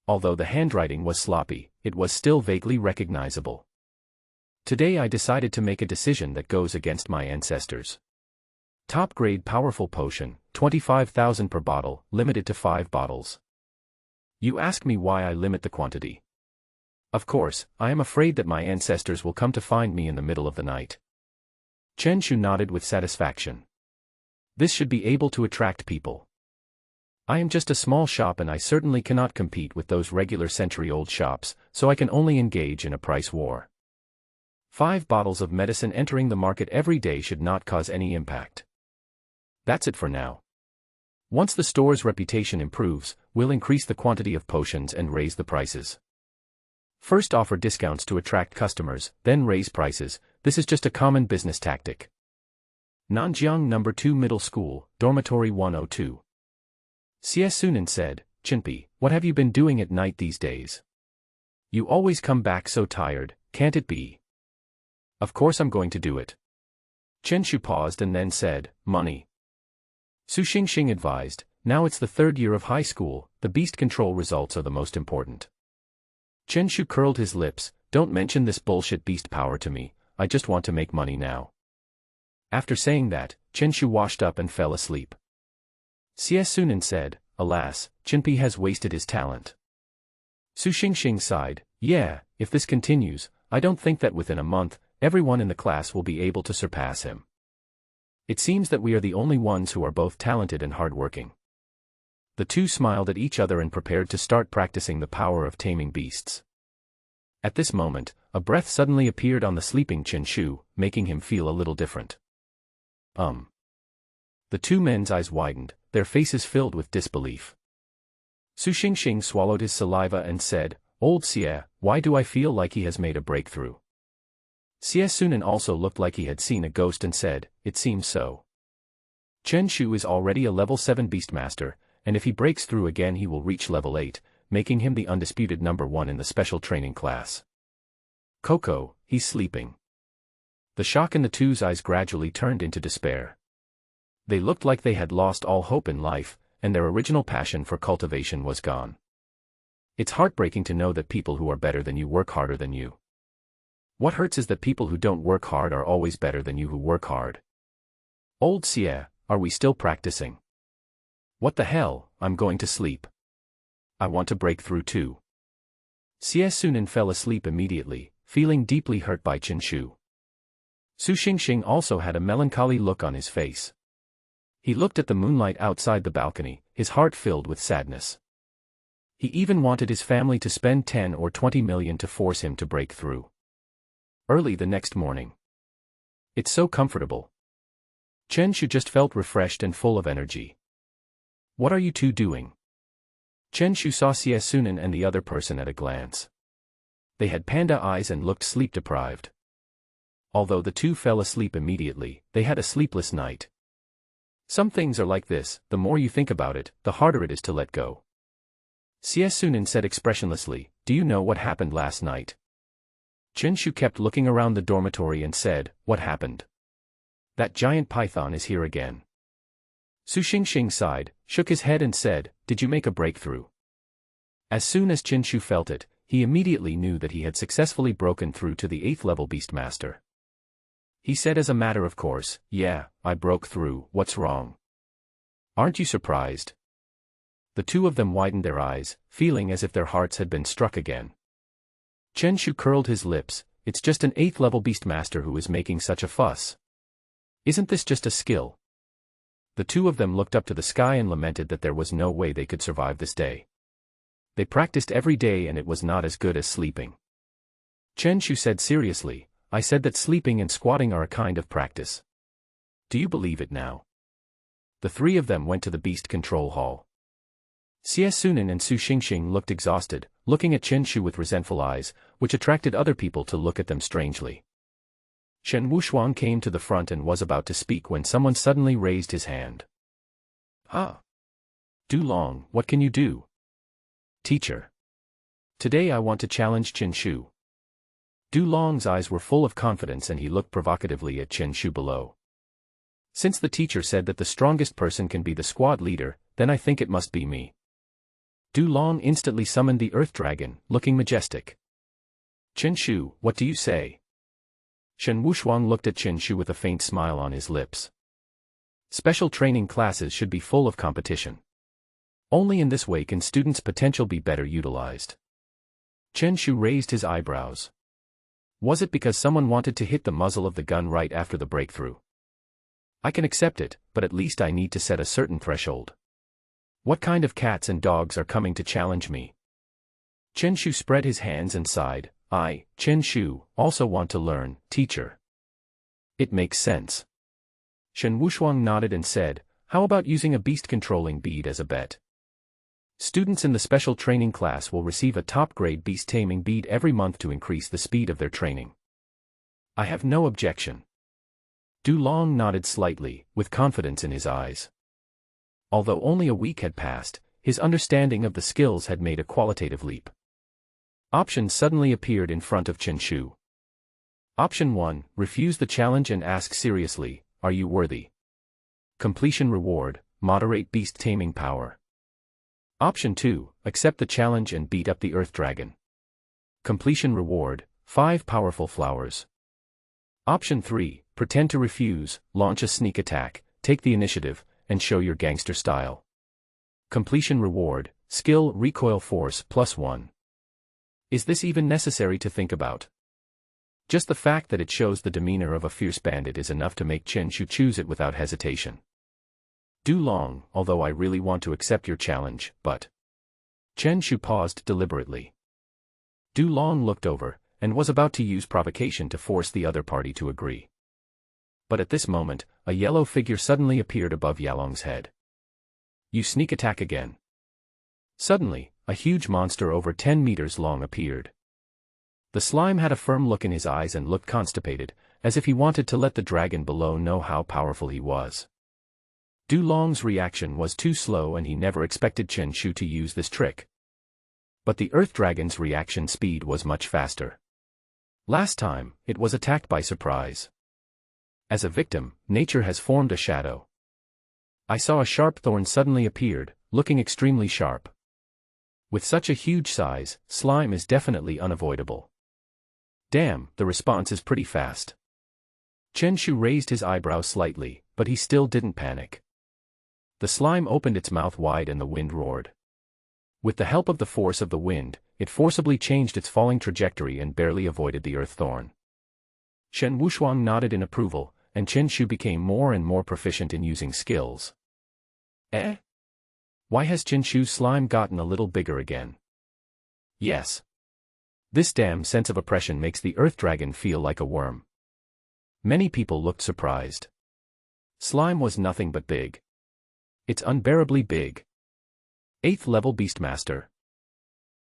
Although the handwriting was sloppy, it was still vaguely recognizable. Today I decided to make a decision that goes against my ancestors. Top-grade powerful potion, 25,000 per bottle, limited to 5 bottles. You ask me why I limit the quantity. Of course, I am afraid that my ancestors will come to find me in the middle of the night. Qinshu nodded with satisfaction. This should be able to attract people. I am just a small shop and I certainly cannot compete with those regular century-old shops, so I can only engage in a price war. 5 bottles of medicine entering the market every day should not cause any impact. That's it for now. Once the store's reputation improves, we'll increase the quantity of potions and raise the prices. First offer discounts to attract customers, then raise prices. This is just a common business tactic. Nanjiang No. 2 Middle School, Dormitory 102. Xie Sunan said, Chinpi, what have you been doing at night these days? You always come back so tired, can't it be? Of course I'm going to do it. Qinshu paused and then said, money. Su Xingxing advised, now it's the 3rd year of high school, the beast control results are the most important. Qinshu curled his lips, don't mention this bullshit beast power to me, I just want to make money now. After saying that, Qinshu washed up and fell asleep. Xie Sunan said, alas, Chinpi has wasted his talent. Su Xingxing sighed, yeah, if this continues, I don't think that within a month, everyone in the class will be able to surpass him. It seems that we are the only ones who are both talented and hardworking. The two smiled at each other and prepared to start practicing the power of taming beasts. At this moment, a breath suddenly appeared on the sleeping Chen Shu, making him feel a little different. The two men's eyes widened, their faces filled with disbelief. Su Xingxing swallowed his saliva and said, "Old Xie, why do I feel like he has made a breakthrough?" Xie Sunan also looked like he had seen a ghost and said, "It seems so. Chen Shu is already a level 7 Beastmaster, and if he breaks through again he will reach level 8, making him the undisputed number 1 in the special training class. Coco, he's sleeping." The shock in the two's eyes gradually turned into despair. They looked like they had lost all hope in life, and their original passion for cultivation was gone. It's heartbreaking to know that people who are better than you work harder than you. What hurts is that people who don't work hard are always better than you who work hard. Old Xie, are we still practicing? What the hell, I'm going to sleep. I want to break through too. Xie Sunan fell asleep immediately, feeling deeply hurt by Chen Shu. Su Xingxing also had a melancholy look on his face. He looked at the moonlight outside the balcony, his heart filled with sadness. He even wanted his family to spend 10 or 20 million to force him to break through. Early the next morning. It's so comfortable. Chen Shu just felt refreshed and full of energy. What are you two doing? Chen Shu saw Xie Sunan and the other person at a glance. They had panda eyes and looked sleep-deprived. Although the two fell asleep immediately, they had a sleepless night. Some things are like this, the more you think about it, the harder it is to let go. Xie Sunan said expressionlessly, "Do you know what happened last night?" Chen Shu kept looking around the dormitory and said, "What happened?" "That giant python is here again." Su Xingxing sighed, shook his head and said, "Did you make a breakthrough?" As soon as Chen Shu felt it, he immediately knew that he had successfully broken through to the 8th level Beastmaster. He said as a matter of course, "Yeah, I broke through, what's wrong? Aren't you surprised?" The two of them widened their eyes, feeling as if their hearts had been struck again. Chen Shu curled his lips, "It's just an 8th level Beastmaster who is making such a fuss. Isn't this just a skill?" The two of them looked up to the sky and lamented that there was no way they could survive this day. They practiced every day and it was not as good as sleeping. Chen Shu said seriously, "I said that sleeping and squatting are a kind of practice. Do you believe it now?" The three of them went to the beast control hall. Xie Sunan and Su Xingxing looked exhausted, looking at Chen Shu with resentful eyes, which attracted other people to look at them strangely. Shen Wushuang came to the front and was about to speak when someone suddenly raised his hand. Du Long, what can you do?" "Teacher. Today I want to challenge Chen Shu." Du Long's eyes were full of confidence and he looked provocatively at Chen Shu below. "Since the teacher said that the strongest person can be the squad leader, then I think it must be me." Du Long instantly summoned the Earth Dragon, looking majestic. "Chen Shu, what do you say?" Shen Wushuang looked at Chen Shu with a faint smile on his lips. Special training classes should be full of competition. Only in this way can students' potential be better utilized. Chen Shu raised his eyebrows. Was it because someone wanted to hit the muzzle of the gun right after the breakthrough? I can accept it, but at least I need to set a certain threshold. What kind of cats and dogs are coming to challenge me? Chen Shu spread his hands and sighed. "I, Chen Shu, also want to learn, teacher." "It makes sense." Shen Wushuang nodded and said, "How about using a beast-controlling bead as a bet? Students in the special training class will receive a top-grade beast-taming bead every month to increase the speed of their training." "I have no objection." Du Long nodded slightly, with confidence in his eyes. Although only a week had passed, his understanding of the skills had made a qualitative leap. Options suddenly appeared in front of Chen Shu. Option 1, refuse the challenge and ask seriously, "Are you worthy?" Completion reward, moderate beast-taming power. Option 2, accept the challenge and beat up the Earth Dragon. Completion reward, 5 powerful flowers. Option 3, pretend to refuse, launch a sneak attack, take the initiative, and show your gangster style. Completion reward, skill recoil force +1. Is this even necessary to think about? Just the fact that it shows the demeanor of a fierce bandit is enough to make Chen Shu choose it without hesitation. Du Long, although I really want to accept your challenge, but... Chen Shu paused deliberately. Du Long looked over, and was about to use provocation to force the other party to agree. But at this moment, a yellow figure suddenly appeared above Yalong's head. You sneak attack again. Suddenly, a huge monster over 10 meters long appeared. The slime had a firm look in his eyes and looked constipated, as if he wanted to let the dragon below know how powerful he was. Du Long's reaction was too slow and he never expected Chen Shu to use this trick. But the Earth Dragon's reaction speed was much faster. Last time, it was attacked by surprise. As a victim, nature has formed a shadow. I saw a sharp thorn suddenly appeared, looking extremely sharp. With such a huge size, slime is definitely unavoidable. Damn, the response is pretty fast. Chen Shu raised his eyebrows slightly, but he still didn't panic. The slime opened its mouth wide and the wind roared. With the help of the force of the wind, it forcibly changed its falling trajectory and barely avoided the earth thorn. Shen Wushuang nodded in approval, and Chen Shu became more and more proficient in using skills. Eh? Why has Chen Shu's slime gotten a little bigger again? Yes. This damn sense of oppression makes the Earth Dragon feel like a worm. Many people looked surprised. Slime was nothing but big. It's unbearably big. 8th level Beastmaster.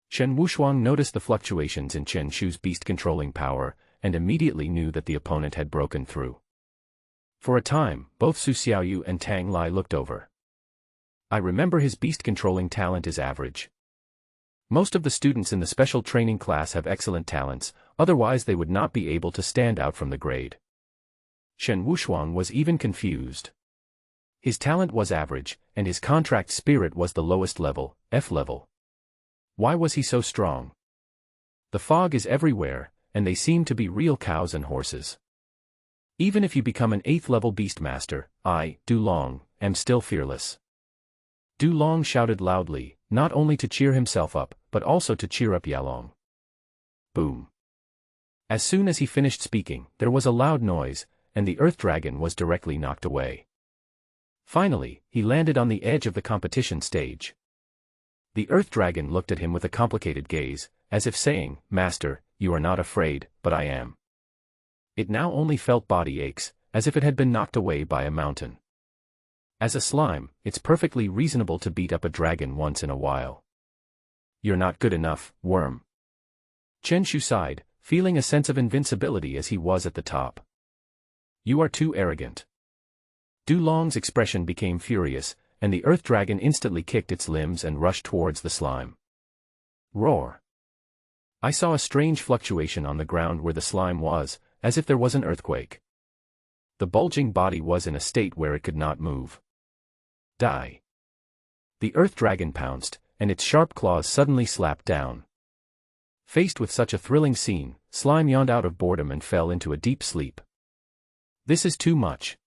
Shen Wushuang noticed the fluctuations in Chen Shu's beast-controlling power, and immediately knew that the opponent had broken through. For a time, both Su Xiaoyu and Tang Lai looked over. I remember his beast-controlling talent is average. Most of the students in the special training class have excellent talents, otherwise they would not be able to stand out from the grade. Shen Wushuang was even confused. His talent was average, and his contract spirit was the lowest level, F level. Why was he so strong? The fog is everywhere, and they seem to be real cows and horses. Even if you become an 8th level Beastmaster, I, Du Long, am still fearless. Du Long shouted loudly, not only to cheer himself up, but also to cheer up Yalong. Boom. As soon as he finished speaking, there was a loud noise, and the Earth Dragon was directly knocked away. Finally, he landed on the edge of the competition stage. The Earth Dragon looked at him with a complicated gaze, as if saying, Master, you are not afraid, but I am. It now only felt body aches, as if it had been knocked away by a mountain. As a slime, it's perfectly reasonable to beat up a dragon once in a while. You're not good enough, worm. Chen Shu sighed, feeling a sense of invincibility as he was at the top. You are too arrogant. Du Long's expression became furious, and the Earth Dragon instantly kicked its limbs and rushed towards the slime. Roar. I saw a strange fluctuation on the ground where the slime was, as if there was an earthquake. The bulging body was in a state where it could not move. Die. The Earth Dragon pounced, and its sharp claws suddenly slapped down. Faced with such a thrilling scene, Slime yawned out of boredom and fell into a deep sleep. This is too much.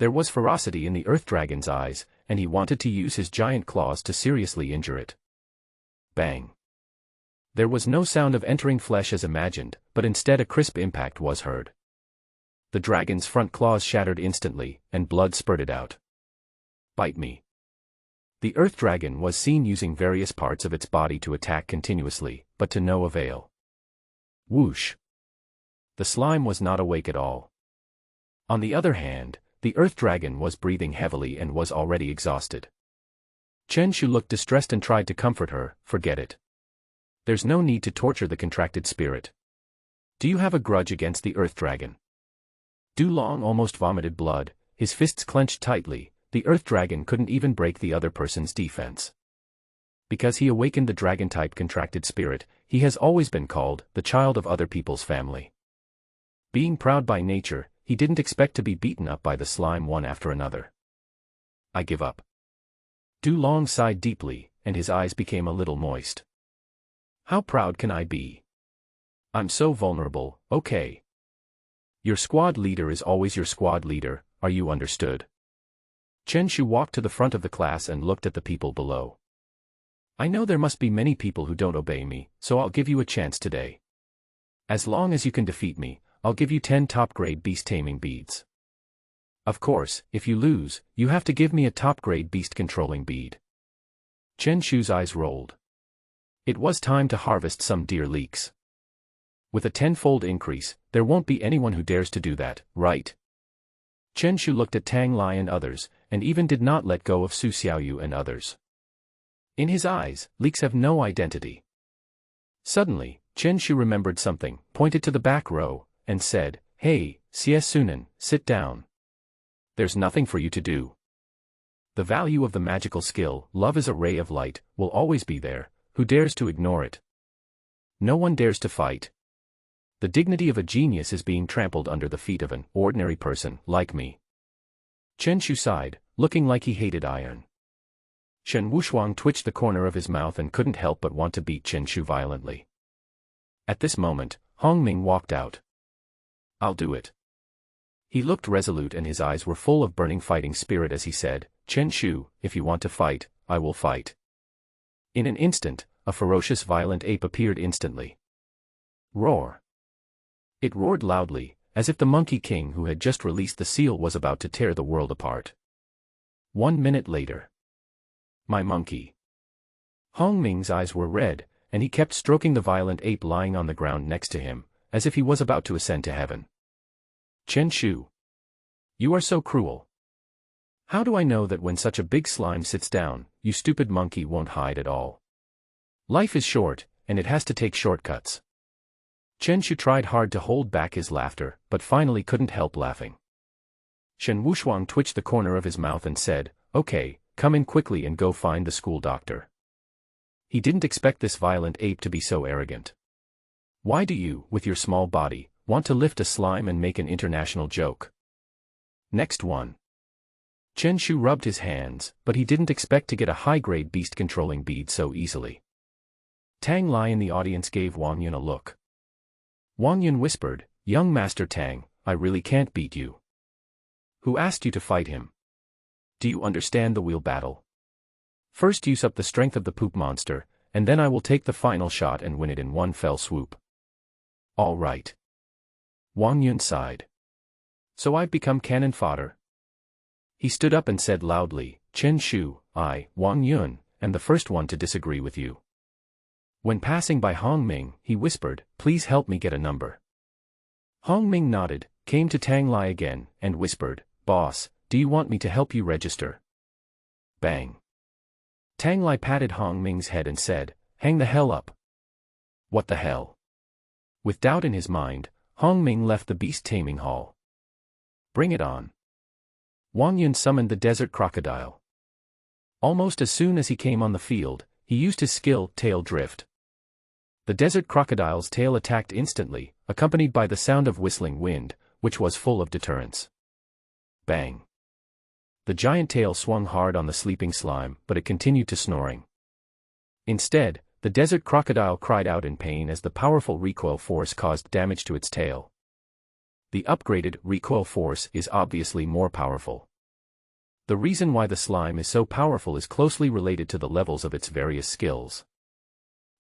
There was ferocity in the Earth Dragon's eyes, and he wanted to use his giant claws to seriously injure it. Bang. There was no sound of entering flesh as imagined, but instead a crisp impact was heard. The dragon's front claws shattered instantly, and blood spurted out. Bite me. The Earth Dragon was seen using various parts of its body to attack continuously, but to no avail. Whoosh. The slime was not awake at all. On the other hand, the Earth Dragon was breathing heavily and was already exhausted. Chen Shu looked distressed and tried to comfort her. Forget it. There's no need to torture the contracted spirit. Do you have a grudge against the Earth Dragon? Du Long almost vomited blood, his fists clenched tightly. The Earth Dragon couldn't even break the other person's defense. Because he awakened the dragon-type contracted spirit, he has always been called the child of other people's family. Being proud by nature, he didn't expect to be beaten up by the slime one after another. I give up. Du Long sighed deeply, and his eyes became a little moist. How proud can I be? I'm so vulnerable, okay. Your squad leader is always your squad leader, are you understood? Chen Shu walked to the front of the class and looked at the people below. I know there must be many people who don't obey me, so I'll give you a chance today. As long as you can defeat me, I'll give you 10 top-grade beast-taming beads. Of course, if you lose, you have to give me a top-grade beast-controlling bead. Chen Shu's eyes rolled. It was time to harvest some deer leeks. With a tenfold increase, there won't be anyone who dares to do that, right? Chen Shu looked at Tang Lai and others, and even did not let go of Su Xiaoyu and others. In his eyes, leeks have no identity. Suddenly, Chen Shu remembered something, pointed to the back row, and said, "Hey, Xie Sunan, sit down. There's nothing for you to do. The value of the magical skill, love is a ray of light, will always be there. Who dares to ignore it? No one dares to fight. The dignity of a genius is being trampled under the feet of an ordinary person like me." Chen Shu sighed, looking like he hated iron. Shen Wushuang twitched the corner of his mouth and couldn't help but want to beat Chen Shu violently. At this moment, Hong Ming walked out. "I'll do it." He looked resolute and his eyes were full of burning fighting spirit as he said, "Chen Shu, if you want to fight, I will fight." In an instant, a ferocious violent ape appeared instantly. Roar! It roared loudly, as if the Monkey King who had just released the seal was about to tear the world apart. 1 minute later. "My monkey." Hong Ming's eyes were red, and he kept stroking the violent ape lying on the ground next to him, as if he was about to ascend to heaven. "Chen Shu. You are so cruel. How do I know that when such a big slime sits down, you stupid monkey won't hide at all? Life is short, and it has to take shortcuts." Chen Shu tried hard to hold back his laughter, but finally couldn't help laughing. Shen Wushuang twitched the corner of his mouth and said, "Okay, come in quickly and go find the school doctor." He didn't expect this violent ape to be so arrogant. Why do you, with your small body, want to lift a slime and make an international joke? Next one. Chen Shu rubbed his hands, but he didn't expect to get a high-grade beast-controlling bead so easily. Tang Lai in the audience gave Wang Yun a look. Wang Yun whispered, "Young Master Tang, I really can't beat you. Who asked you to fight him? Do you understand the wheel battle? First use up the strength of the poop monster, and then I will take the final shot and win it in one fell swoop." "All right." Wang Yun sighed. "So I've become cannon fodder?" He stood up and said loudly, "Chen Shu, I, Wang Yun, am the first one to disagree with you." When passing by Hong Ming, he whispered, "Please help me get a number." Hong Ming nodded, came to Tang Lai again, and whispered, "Boss, do you want me to help you register?" Bang. Tang Lai patted Hong Ming's head and said, "Hang the hell up." What the hell? With doubt in his mind, Hong Ming left the beast-taming hall. Bring it on. Wang Yun summoned the desert crocodile. Almost as soon as he came on the field, he used his skill, Tail Drift. The desert crocodile's tail attacked instantly, accompanied by the sound of whistling wind, which was full of deterrence. Bang. The giant tail swung hard on the sleeping slime, but it continued to snoring. Instead, the desert crocodile cried out in pain as the powerful recoil force caused damage to its tail. The upgraded recoil force is obviously more powerful. The reason why the slime is so powerful is closely related to the levels of its various skills.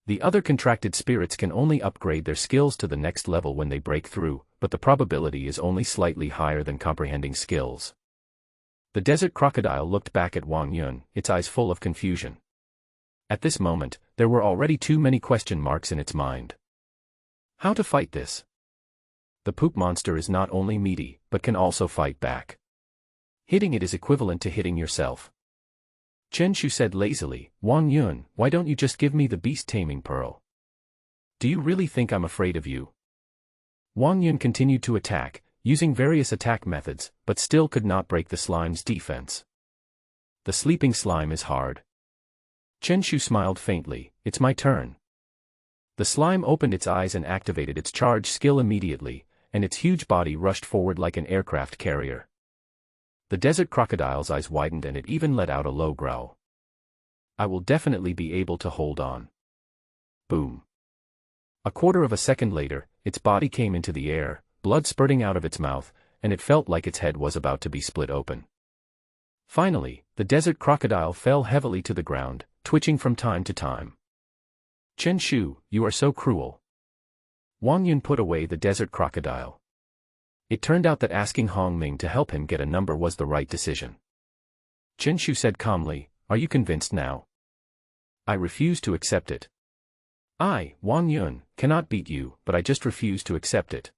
The other contracted spirits can only upgrade their skills to the next level when they break through, but the probability is only slightly higher than comprehending skills. The desert crocodile looked back at Wang Yun, its eyes full of confusion. At this moment, there were already too many question marks in its mind. How to fight this? The poop monster is not only meaty, but can also fight back. Hitting it is equivalent to hitting yourself. Chen Shu said lazily, "Wang Yun, why don't you just give me the beast-taming pearl? Do you really think I'm afraid of you?" Wang Yun continued to attack, using various attack methods, but still could not break the slime's defense. The sleeping slime is hard. Chen Shu smiled faintly, "It's my turn." The slime opened its eyes and activated its charge skill immediately, and its huge body rushed forward like an aircraft carrier. The desert crocodile's eyes widened and it even let out a low growl. "I will definitely be able to hold on." Boom. A quarter of a second later, its body came into the air, blood spurting out of its mouth, and it felt like its head was about to be split open. Finally, the desert crocodile fell heavily to the ground, twitching from time to time. "Chen Shu, you are so cruel." Wang Yun put away the desert crocodile. It turned out that asking Hong Ming to help him get a number was the right decision. Chen Shu said calmly, "Are you convinced now?" "I refuse to accept it." I, Wang Yun, cannot beat you, but I just refuse to accept it.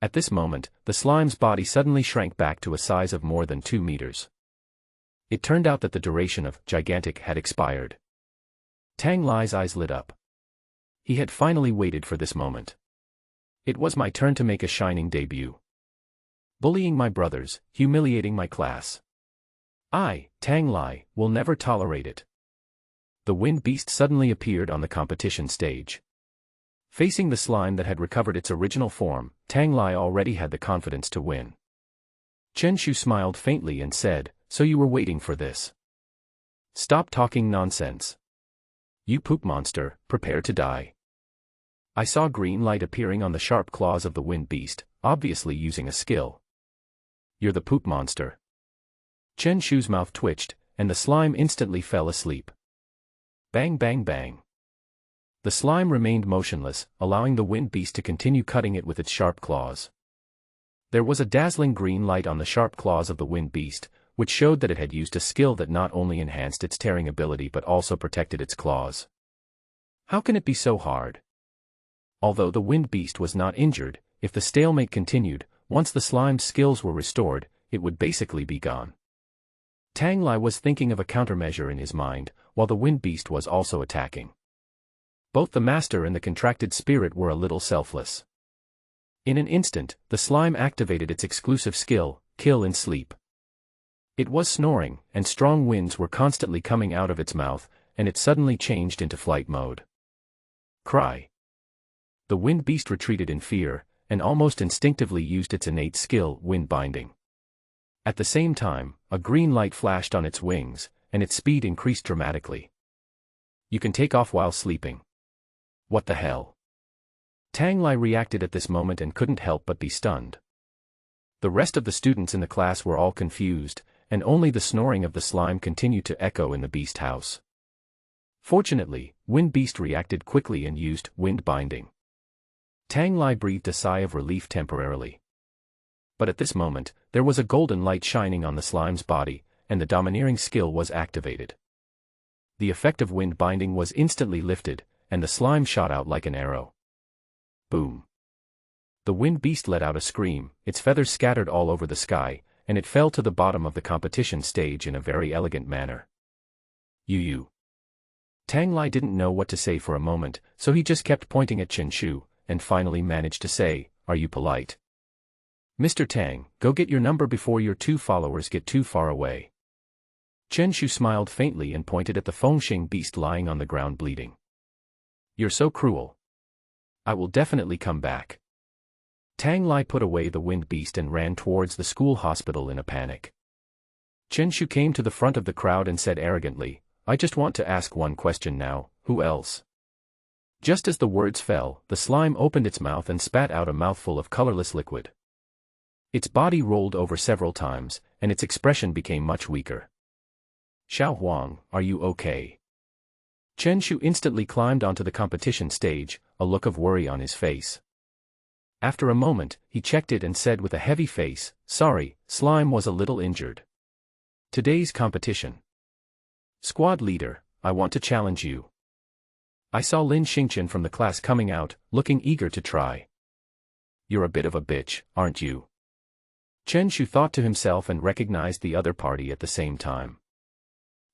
At this moment, the slime's body suddenly shrank back to a size of more than 2 meters. It turned out that the duration of gigantic had expired. Tang Lai's eyes lit up. He had finally waited for this moment. It was my turn to make a shining debut. Bullying my brothers, humiliating my class. I, Tang Lai, will never tolerate it. The wind beast suddenly appeared on the competition stage. Facing the slime that had recovered its original form, Tang Lai already had the confidence to win. Chen Shu smiled faintly and said, "So you were waiting for this? Stop talking nonsense. You poop monster, prepare to die." I saw green light appearing on the sharp claws of the wind beast, obviously using a skill. "You're the poop monster." Chen Shu's mouth twitched, and the slime instantly fell asleep. Bang bang bang. The slime remained motionless, allowing the wind beast to continue cutting it with its sharp claws. There was a dazzling green light on the sharp claws of the wind beast, which showed that it had used a skill that not only enhanced its tearing ability but also protected its claws. How can it be so hard? Although the wind beast was not injured, if the stalemate continued, once the slime's skills were restored, it would basically be gone. Tang Lai was thinking of a countermeasure in his mind, while the wind beast was also attacking. Both the master and the contracted spirit were a little selfless. In an instant, the slime activated its exclusive skill, Kill in Sleep. It was snoring, and strong winds were constantly coming out of its mouth, and it suddenly changed into flight mode. Cry. The wind beast retreated in fear, and almost instinctively used its innate skill, Wind Binding. At the same time, a green light flashed on its wings, and its speed increased dramatically. You can take off while sleeping. What the hell? Tang Lai reacted at this moment and couldn't help but be stunned. The rest of the students in the class were all confused, and only the snoring of the slime continued to echo in the beast house. Fortunately, Wind Beast reacted quickly and used Wind Binding. Tang Lai breathed a sigh of relief temporarily. But at this moment, there was a golden light shining on the slime's body, and the domineering skill was activated. The effect of wind binding was instantly lifted, and the slime shot out like an arrow. Boom. The wind beast let out a scream, its feathers scattered all over the sky, and it fell to the bottom of the competition stage in a very elegant manner. You. Tang Lai didn't know what to say for a moment, so he just kept pointing at Chen Shu, and finally managed to say, "Are you polite? Mr. Tang, go get your number before your 2 followers get too far away." Chen Shu smiled faintly and pointed at the Fengxing beast lying on the ground bleeding. "You're so cruel. I will definitely come back." Tang Lai put away the wind beast and ran towards the school hospital in a panic. Chen Shu came to the front of the crowd and said arrogantly, "I just want to ask one question now, who else?" Just as the words fell, the slime opened its mouth and spat out a mouthful of colorless liquid. Its body rolled over several times, and its expression became much weaker. "Xiao Huang, are you okay?" Chen Shu instantly climbed onto the competition stage, a look of worry on his face. After a moment, he checked it and said with a heavy face, "Sorry, slime was a little injured. Today's competition. Squad leader, I want to challenge you." I saw Lin Xingqian from the class coming out, looking eager to try. "You're a bit of a bitch, aren't you?" Chen Shu thought to himself and recognized the other party at the same time.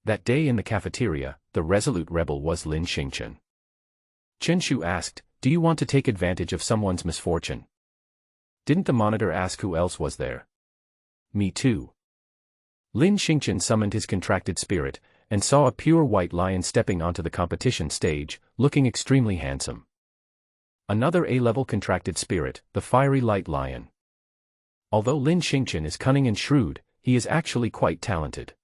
That day in the cafeteria, the resolute rebel was Lin Xingqian. Chen Shu asked, "Do you want to take advantage of someone's misfortune?" Didn't the monitor ask who else was there? Me too. Lin Xingqian summoned his contracted spirit, and saw a pure white lion stepping onto the competition stage, looking extremely handsome. Another A-level contracted spirit, the fiery light lion. Although Lin Xingqian is cunning and shrewd, he is actually quite talented.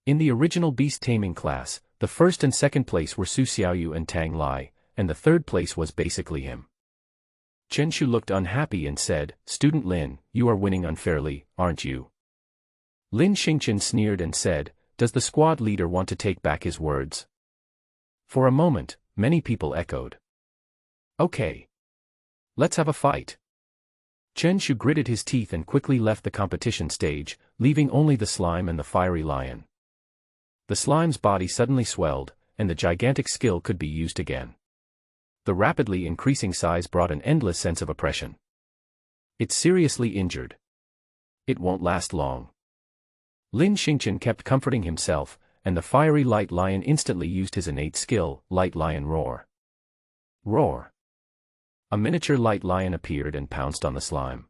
In the original Beast-taming class, the first and second place were Su Xiaoyu and Tang Lai, and the third place was basically him. Chen Shu looked unhappy and said, "Student Lin, you are winning unfairly, aren't you?" Lin Xingqian sneered and said, "Does the squad leader want to take back his words?" For a moment, many people echoed. "Okay. Let's have a fight." Chen Shu gritted his teeth and quickly left the competition stage, leaving only the slime and the fiery lion. The slime's body suddenly swelled, and the gigantic skill could be used again. The rapidly increasing size brought an endless sense of oppression. It's seriously injured. It won't last long. Lin Xingqian kept comforting himself, and the fiery light lion instantly used his innate skill, Light Lion Roar. Roar! A miniature light lion appeared and pounced on the slime.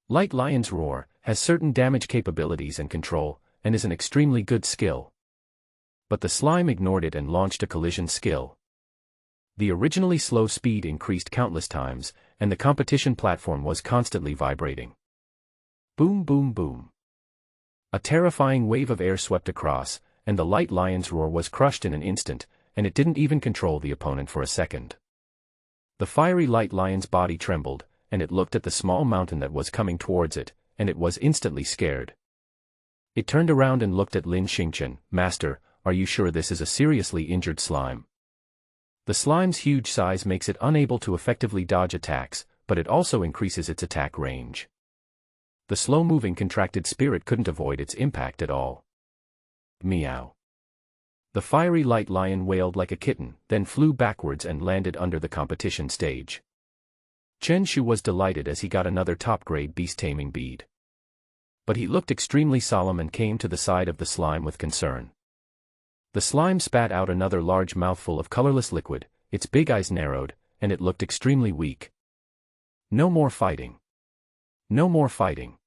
Light Lion's Roar has certain damage capabilities and control, and is an extremely good skill. But the slime ignored it and launched a collision skill. The originally slow speed increased countless times, and the competition platform was constantly vibrating. Boom boom boom. A terrifying wave of air swept across, and the Light Lion's Roar was crushed in an instant, and it didn't even control the opponent for a second. The fiery Light Lion's body trembled, and it looked at the small mountain that was coming towards it, and it was instantly scared. It turned around and looked at Lin Xingqian. "Master, are you sure this is a seriously injured slime?" The slime's huge size makes it unable to effectively dodge attacks, but it also increases its attack range. The slow-moving contracted spirit couldn't avoid its impact at all. Meow. The fiery light lion wailed like a kitten, then flew backwards and landed under the competition stage. Chen Shu was delighted as he got another top-grade beast-taming bead. But he looked extremely solemn and came to the side of the slime with concern. The slime spat out another large mouthful of colorless liquid, its big eyes narrowed, and it looked extremely weak. "No more fighting. No more fighting."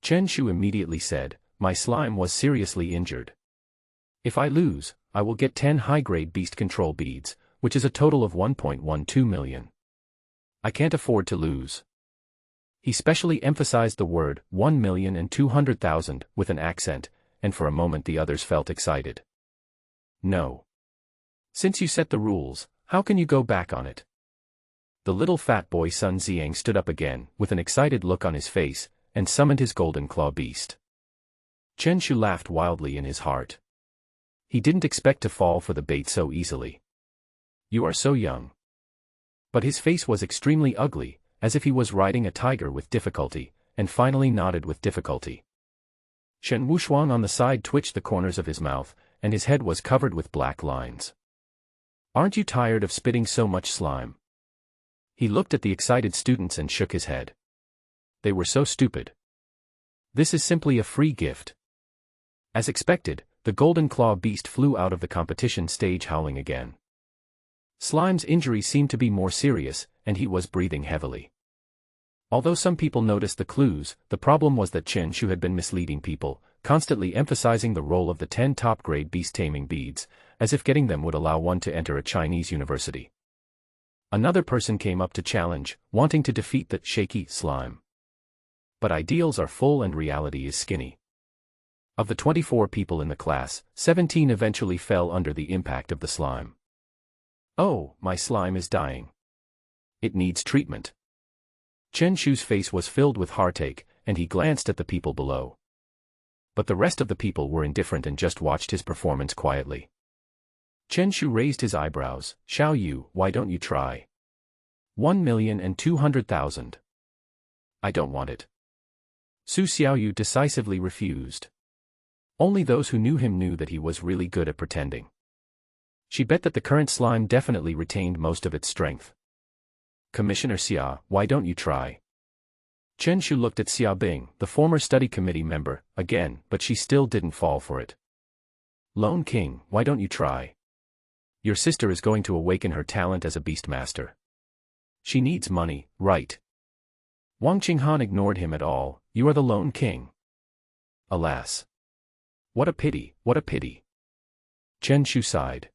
Chen Shu immediately said, "My slime was seriously injured. If I lose, I will get 10 high-grade beast control beads, which is a total of 1.12 million. I can't afford to lose." He specially emphasized the word 1,200,000 with an accent, and for a moment the others felt excited. "No. Since you set the rules, how can you go back on it?" The little fat boy Sun Xiang stood up again, with an excited look on his face, and summoned his golden claw beast. Chen Shu laughed wildly in his heart. He didn't expect to fall for the bait so easily. "You are so young." But his face was extremely ugly, as if he was riding a tiger with difficulty, and finally nodded with difficulty. Shen Wushuang on the side twitched the corners of his mouth, and his head was covered with black lines. "Aren't you tired of spitting so much slime?" He looked at the excited students and shook his head. They were so stupid. This is simply a free gift. As expected, the golden claw beast flew out of the competition stage howling again. Slime's injury seemed to be more serious, and he was breathing heavily. Although some people noticed the clues, the problem was that Chen Shu had been misleading people, constantly emphasizing the role of the 10 top-grade beast-taming beads, as if getting them would allow one to enter a Chinese university. Another person came up to challenge, wanting to defeat the shaky slime. But ideals are full and reality is skinny. Of the 24 people in the class, 17 eventually fell under the impact of the slime. "Oh, my slime is dying. It needs treatment." Chen Shu's face was filled with heartache, and he glanced at the people below. But the rest of the people were indifferent and just watched his performance quietly. Chen Shu raised his eyebrows. "Xiao Yu, why don't you try? 1,200,000. I don't want it." Su Xiaoyu decisively refused. Only those who knew him knew that he was really good at pretending. She bet that the current slime definitely retained most of its strength. "Commissioner Xia, why don't you try?" Chen Shu looked at Xia Bing, the former study committee member, again, but she still didn't fall for it. "Lone King, why don't you try? Your sister is going to awaken her talent as a beastmaster. She needs money, right?" Wang Qinghan ignored him at all. "You are the Lone King." Alas. What a pity, what a pity. Chen Shu sighed.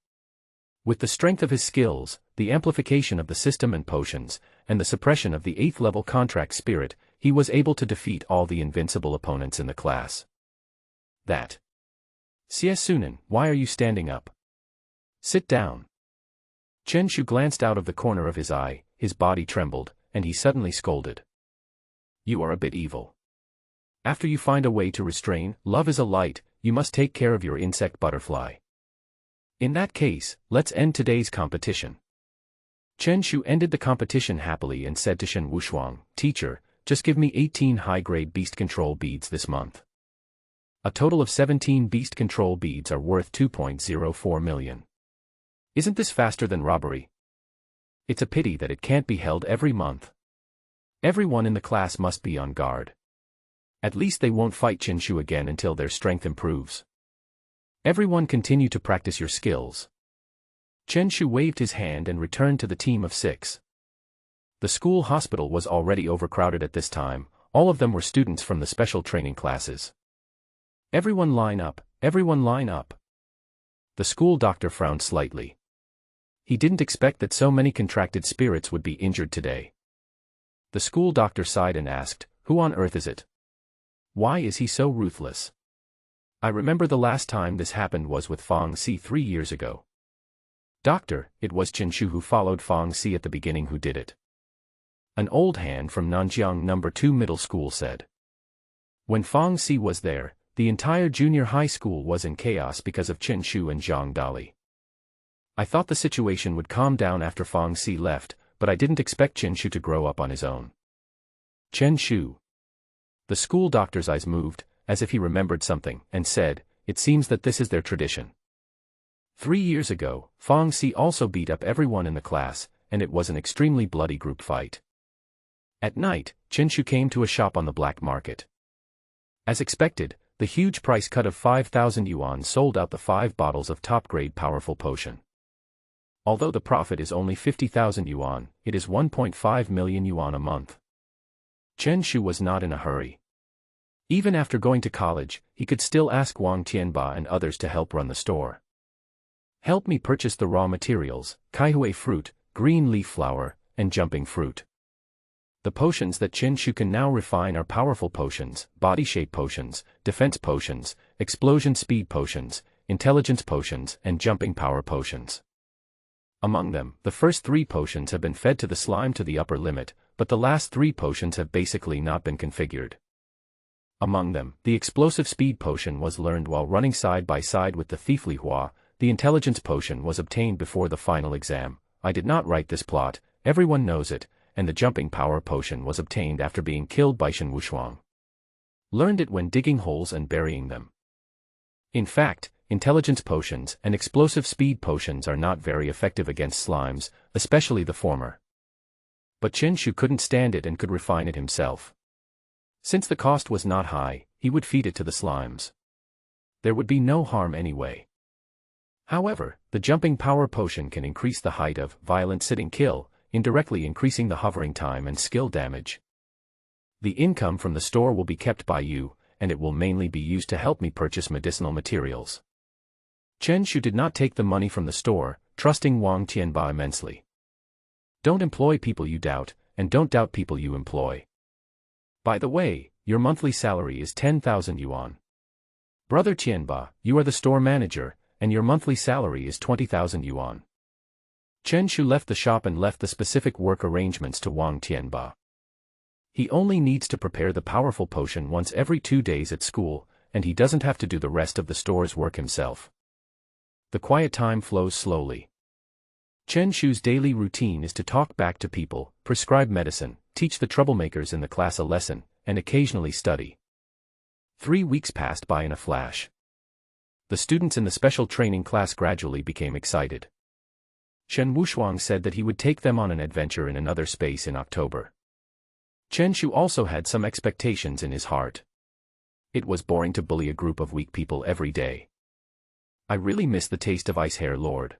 With the strength of his skills, the amplification of the system and potions, and the suppression of the 8th-level contract spirit, he was able to defeat all the invincible opponents in the class. That. "Xie Sunan, why are you standing up? Sit down." Chen Shu glanced out of the corner of his eye, his body trembled, and he suddenly scolded. "You are a bit evil. After you find a way to restrain, love is a light, you must take care of your insect butterfly. In that case, let's end today's competition." Chen Shu ended the competition happily and said to Shen Wushuang, "Teacher, just give me 18 high-grade beast control beads this month. A total of 17 beast control beads are worth 2.04 million. Isn't this faster than robbery?" It's a pity that it can't be held every month. Everyone in the class must be on guard. At least they won't fight Qinshu again until their strength improves. Everyone continue to practice your skills. Qinshu waved his hand and returned to the team of 6. The school hospital was already overcrowded at this time. All of them were students from the special training classes. Everyone line up, everyone line up. The school doctor frowned slightly. He didn't expect that so many contracted spirits would be injured today. The school doctor sighed and asked, "Who on earth is it? Why is he so ruthless? I remember the last time this happened was with Fong Si 3 years ago." "Doctor, it was Qinshu who followed Fong Si at the beginning who did it," an old hand from Nanjiang No. 2 Middle School said. When Fong Si was there, the entire junior high school was in chaos because of Qinshu and Zhang Dali. I thought the situation would calm down after Fong Si left, but I didn't expect Qinshu to grow up on his own. Qinshu. The school doctor's eyes moved, as if he remembered something, and said, "It seems that this is their tradition. 3 years ago, Fong Si also beat up everyone in the class, and it was an extremely bloody group fight. At night, Qinshu came to a shop on the black market. As expected, the huge price cut of 5,000 yuan sold out the 5 bottles of top-grade powerful potion. Although the profit is only 50,000 yuan, it is 1.5 million yuan a month." Qinshu was not in a hurry. Even after going to college, he could still ask Wang Tianba and others to help run the store. "Help me purchase the raw materials, kaihui fruit, green leaf flower, and jumping fruit. The potions that Qinshu can now refine are powerful potions, body shape potions, defense potions, explosion speed potions, intelligence potions, and jumping power potions. Among them, the first 3 potions have been fed to the slime to the upper limit, but the last 3 potions have basically not been configured. Among them, the explosive speed potion was learned while running side by side with the thief Li Hua. The intelligence potion was obtained before the final exam. I did not write this plot, everyone knows it, and the jumping power potion was obtained after being killed by Shen Wushuang. Learned it when digging holes and burying them. In fact, intelligence potions and explosive speed potions are not very effective against slimes, especially the former. But Qinshu couldn't stand it and could refine it himself. Since the cost was not high, he would feed it to the slimes. There would be no harm anyway. However, the jumping power potion can increase the height of violent sitting kill, indirectly increasing the hovering time and skill damage. The income from the store will be kept by you, and it will mainly be used to help me purchase medicinal materials. Qinshu did not take the money from the store, trusting Wang Tianba immensely. Don't employ people you doubt, and don't doubt people you employ. By the way, your monthly salary is 10,000 yuan. Brother Tianba, you are the store manager, and your monthly salary is 20,000 yuan. Qinshu left the shop and left the specific work arrangements to Wang Tianba. He only needs to prepare the powerful potion once every 2 days at school, and he doesn't have to do the rest of the store's work himself. The quiet time flows slowly. Qinshu's daily routine is to talk back to people, prescribe medicine, teach the troublemakers in the class a lesson, and occasionally study. 3 weeks passed by in a flash. The students in the special training class gradually became excited. Shen Wushuang said that he would take them on an adventure in another space in October. Qinshu also had some expectations in his heart. It was boring to bully a group of weak people every day. I really miss the taste of Ice Hair Lord.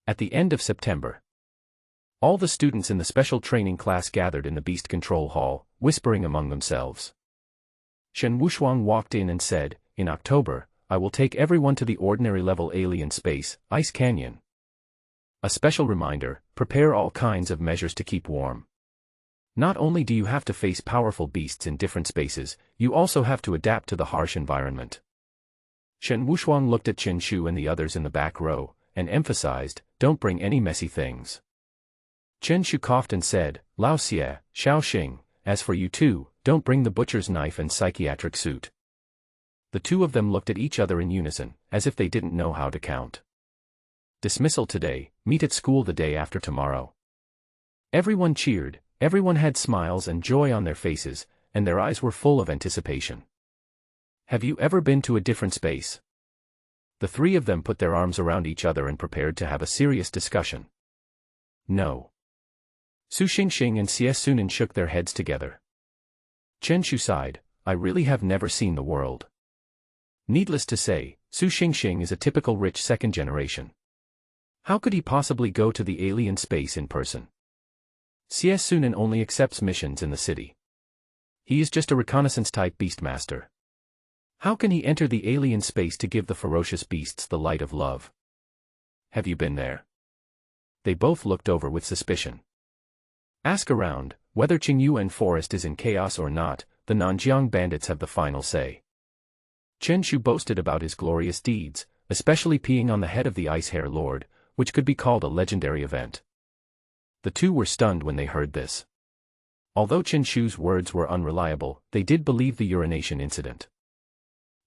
At the end of September, all the students in the special training class gathered in the Beast Control Hall, whispering among themselves. Shen Wushuang walked in and said, "In October, I will take everyone to the ordinary level alien space, Ice Canyon. A special reminder, prepare all kinds of measures to keep warm. Not only do you have to face powerful beasts in different spaces, you also have to adapt to the harsh environment." Shen Wushuang looked at Qinshu and the others in the back row, and emphasized, "Don't bring any messy things." Qinshu coughed and said, "Lao Xie, Xiao Xing, as for you two, don't bring the butcher's knife and psychiatric suit." The 2 of them looked at each other in unison, as if they didn't know how to count. Dismissal today, meet at school the day after tomorrow. Everyone cheered, everyone had smiles and joy on their faces, and their eyes were full of anticipation. Have you ever been to a different space? The 3 of them put their arms around each other and prepared to have a serious discussion. No. Su Xingxing and Xie Sunan shook their heads together. Chen Shu sighed, I really have never seen the world. Needless to say, Su Xingxing is a typical rich second generation. How could he possibly go to the alien space in person? Xie Sunan only accepts missions in the city. He is just a reconnaissance-type beastmaster. How can he enter the alien space to give the ferocious beasts the light of love? Have you been there? They both looked over with suspicion. Ask around, whether Qingyuan Forest is in chaos or not, the Nanjiang bandits have the final say. Chen Shu boasted about his glorious deeds, especially peeing on the head of the Ice Hair Lord, which could be called a legendary event. The two were stunned when they heard this. Although Chen Shu's words were unreliable, they did believe the urination incident.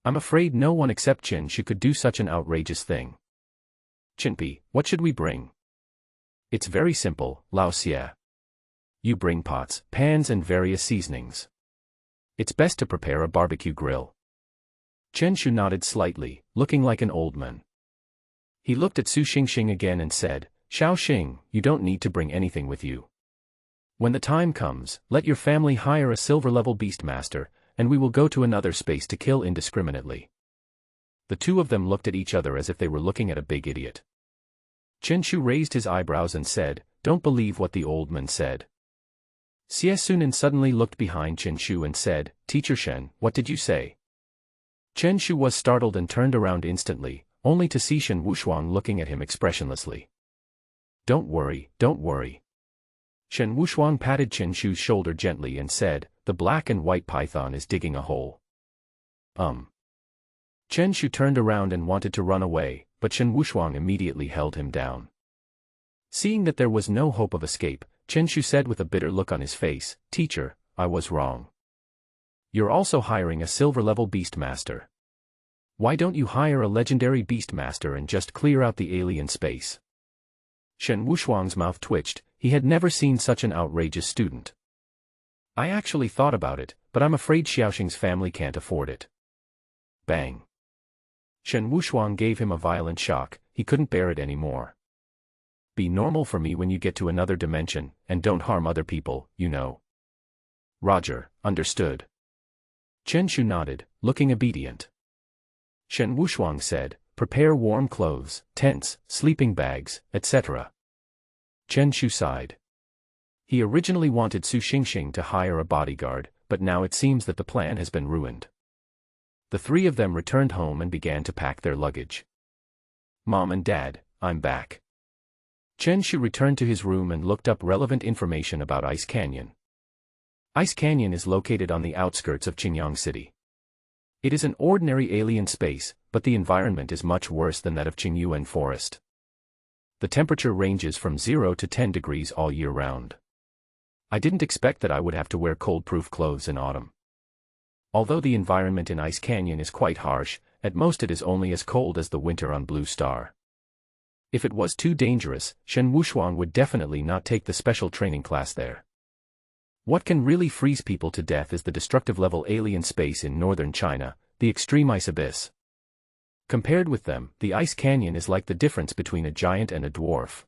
I'm afraid no one except Chen Shu could do such an outrageous thing. Chinpi, what should we bring? It's very simple, Lao Xie. You bring pots, pans and various seasonings. It's best to prepare a barbecue grill. Chen Shu nodded slightly, looking like an old man. He looked at Su Xingxing again and said, Xiao Xing, you don't need to bring anything with you. When the time comes, let your family hire a silver-level beastmaster, and we will go to another space to kill indiscriminately. The two of them looked at each other as if they were looking at a big idiot. Chen Shu raised his eyebrows and said, Don't believe what the old man said. Xie Sunan suddenly looked behind Chen Shu and said, Teacher Shen, what did you say? Chen Shu was startled and turned around instantly, only to see Shen Wushuang looking at him expressionlessly. Don't worry, don't worry. Shen Wushuang patted Chen Shu's shoulder gently and said, The black and white python is digging a hole. Chen Shu turned around and wanted to run away, but Shen Wushuang immediately held him down. Seeing that there was no hope of escape, Chen Shu said with a bitter look on his face, Teacher, I was wrong. You're also hiring a silver-level beastmaster. Why don't you hire a legendary beastmaster and just clear out the alien space? Shen Wushuang's mouth twitched, he had never seen such an outrageous student. I actually thought about it, but I'm afraid Xiaoxing's family can't afford it. Bang. Shen Wushuang gave him a violent shock, he couldn't bear it anymore. Be normal for me when you get to another dimension, and don't harm other people, you know. Roger, understood. Chen Shu nodded, looking obedient. Shen Wushuang said, Prepare warm clothes, tents, sleeping bags, etc. Chen Shu sighed. He originally wanted Su Xingxing to hire a bodyguard, but now it seems that the plan has been ruined. The three of them returned home and began to pack their luggage. Mom and Dad, I'm back. Chen Shu returned to his room and looked up relevant information about Ice Canyon. Ice Canyon is located on the outskirts of Qingyang City. It is an ordinary alien space, but the environment is much worse than that of Qingyuan Forest. The temperature ranges from 0 to 10 degrees all year round. I didn't expect that I would have to wear cold-proof clothes in autumn. Although the environment in Ice Canyon is quite harsh, at most it is only as cold as the winter on Blue Star. If it was too dangerous, Shen Wushuang would definitely not take the special training class there. What can really freeze people to death is the destructive-level alien space in northern China, the extreme ice abyss. Compared with them, the Ice Canyon is like the difference between a giant and a dwarf.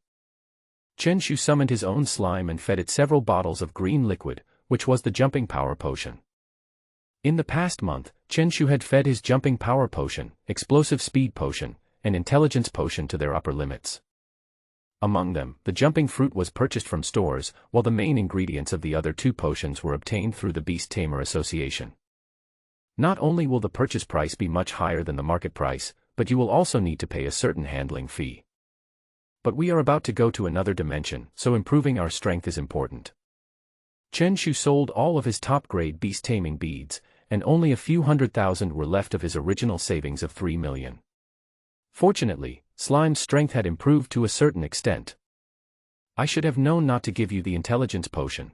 Chen Shu summoned his own slime and fed it several bottles of green liquid, which was the jumping power potion. In the past month, Chen Shu had fed his jumping power potion, explosive speed potion, and intelligence potion to their upper limits. Among them, the jumping fruit was purchased from stores, while the main ingredients of the other two potions were obtained through the Beast-tamer Association. Not only will the purchase price be much higher than the market price, but you will also need to pay a certain handling fee. But we are about to go to another dimension, so improving our strength is important. Chen Shu sold all of his top-grade beast-taming beads, and only a few 100,000 were left of his original savings of 3 million. Fortunately, Slime's strength had improved to a certain extent. I should have known not to give you the intelligence potion.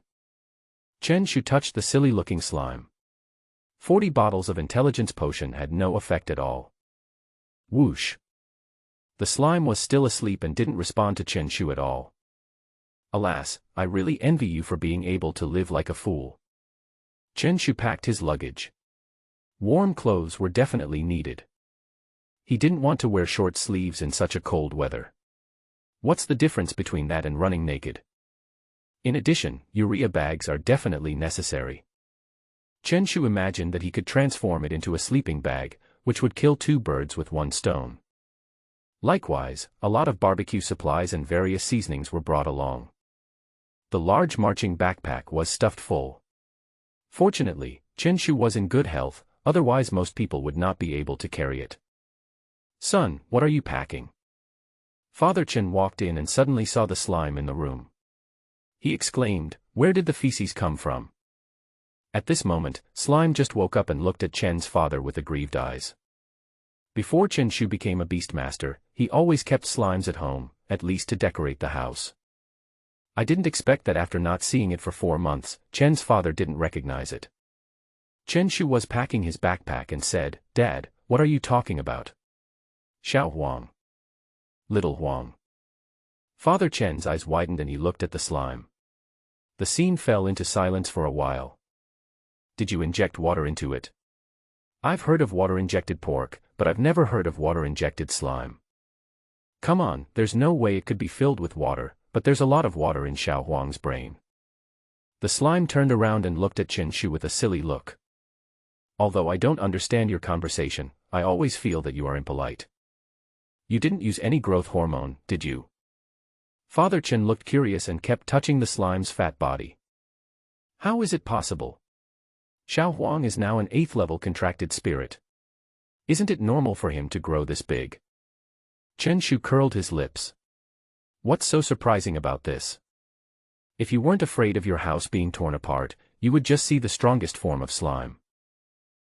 Chen Shu touched the silly-looking slime. 40 bottles of intelligence potion had no effect at all. Whoosh. The slime was still asleep and didn't respond to Chen Shu at all. Alas, I really envy you for being able to live like a fool. Chen Shu packed his luggage. Warm clothes were definitely needed. He didn't want to wear short sleeves in such a cold weather. What's the difference between that and running naked? In addition, urea bags are definitely necessary. Chen Shu imagined that he could transform it into a sleeping bag, which would kill two birds with one stone. Likewise, a lot of barbecue supplies and various seasonings were brought along. The large marching backpack was stuffed full. Fortunately, Chen Shu was in good health, otherwise most people would not be able to carry it. "Son, what are you packing?" Father Chen walked in and suddenly saw the slime in the room. He exclaimed, "Where did the feces come from?" At this moment, Slime just woke up and looked at Chen's father with aggrieved eyes. Before Chen Shu became a Beastmaster, he always kept slimes at home, at least to decorate the house. I didn't expect that after not seeing it for 4 months, Chen's father didn't recognize it. Chen Shu was packing his backpack and said, "Dad, what are you talking about?" "Xiao Huang." "Little Huang." Father Chen's eyes widened and he looked at the slime. The scene fell into silence for a while. "Did you inject water into it?" "I've heard of water-injected pork, but I've never heard of water-injected slime." "Come on, there's no way it could be filled with water, but there's a lot of water in Xiao Huang's brain." The slime turned around and looked at Chen Shu with a silly look. "Although I don't understand your conversation, I always feel that you are impolite. You didn't use any growth hormone, did you?" Father Chen looked curious and kept touching the slime's fat body. "How is it possible? Xiao Huang is now an 8th-level contracted spirit. Isn't it normal for him to grow this big?" Chen Shu curled his lips. "What's so surprising about this? If you weren't afraid of your house being torn apart, you would just see the strongest form of slime."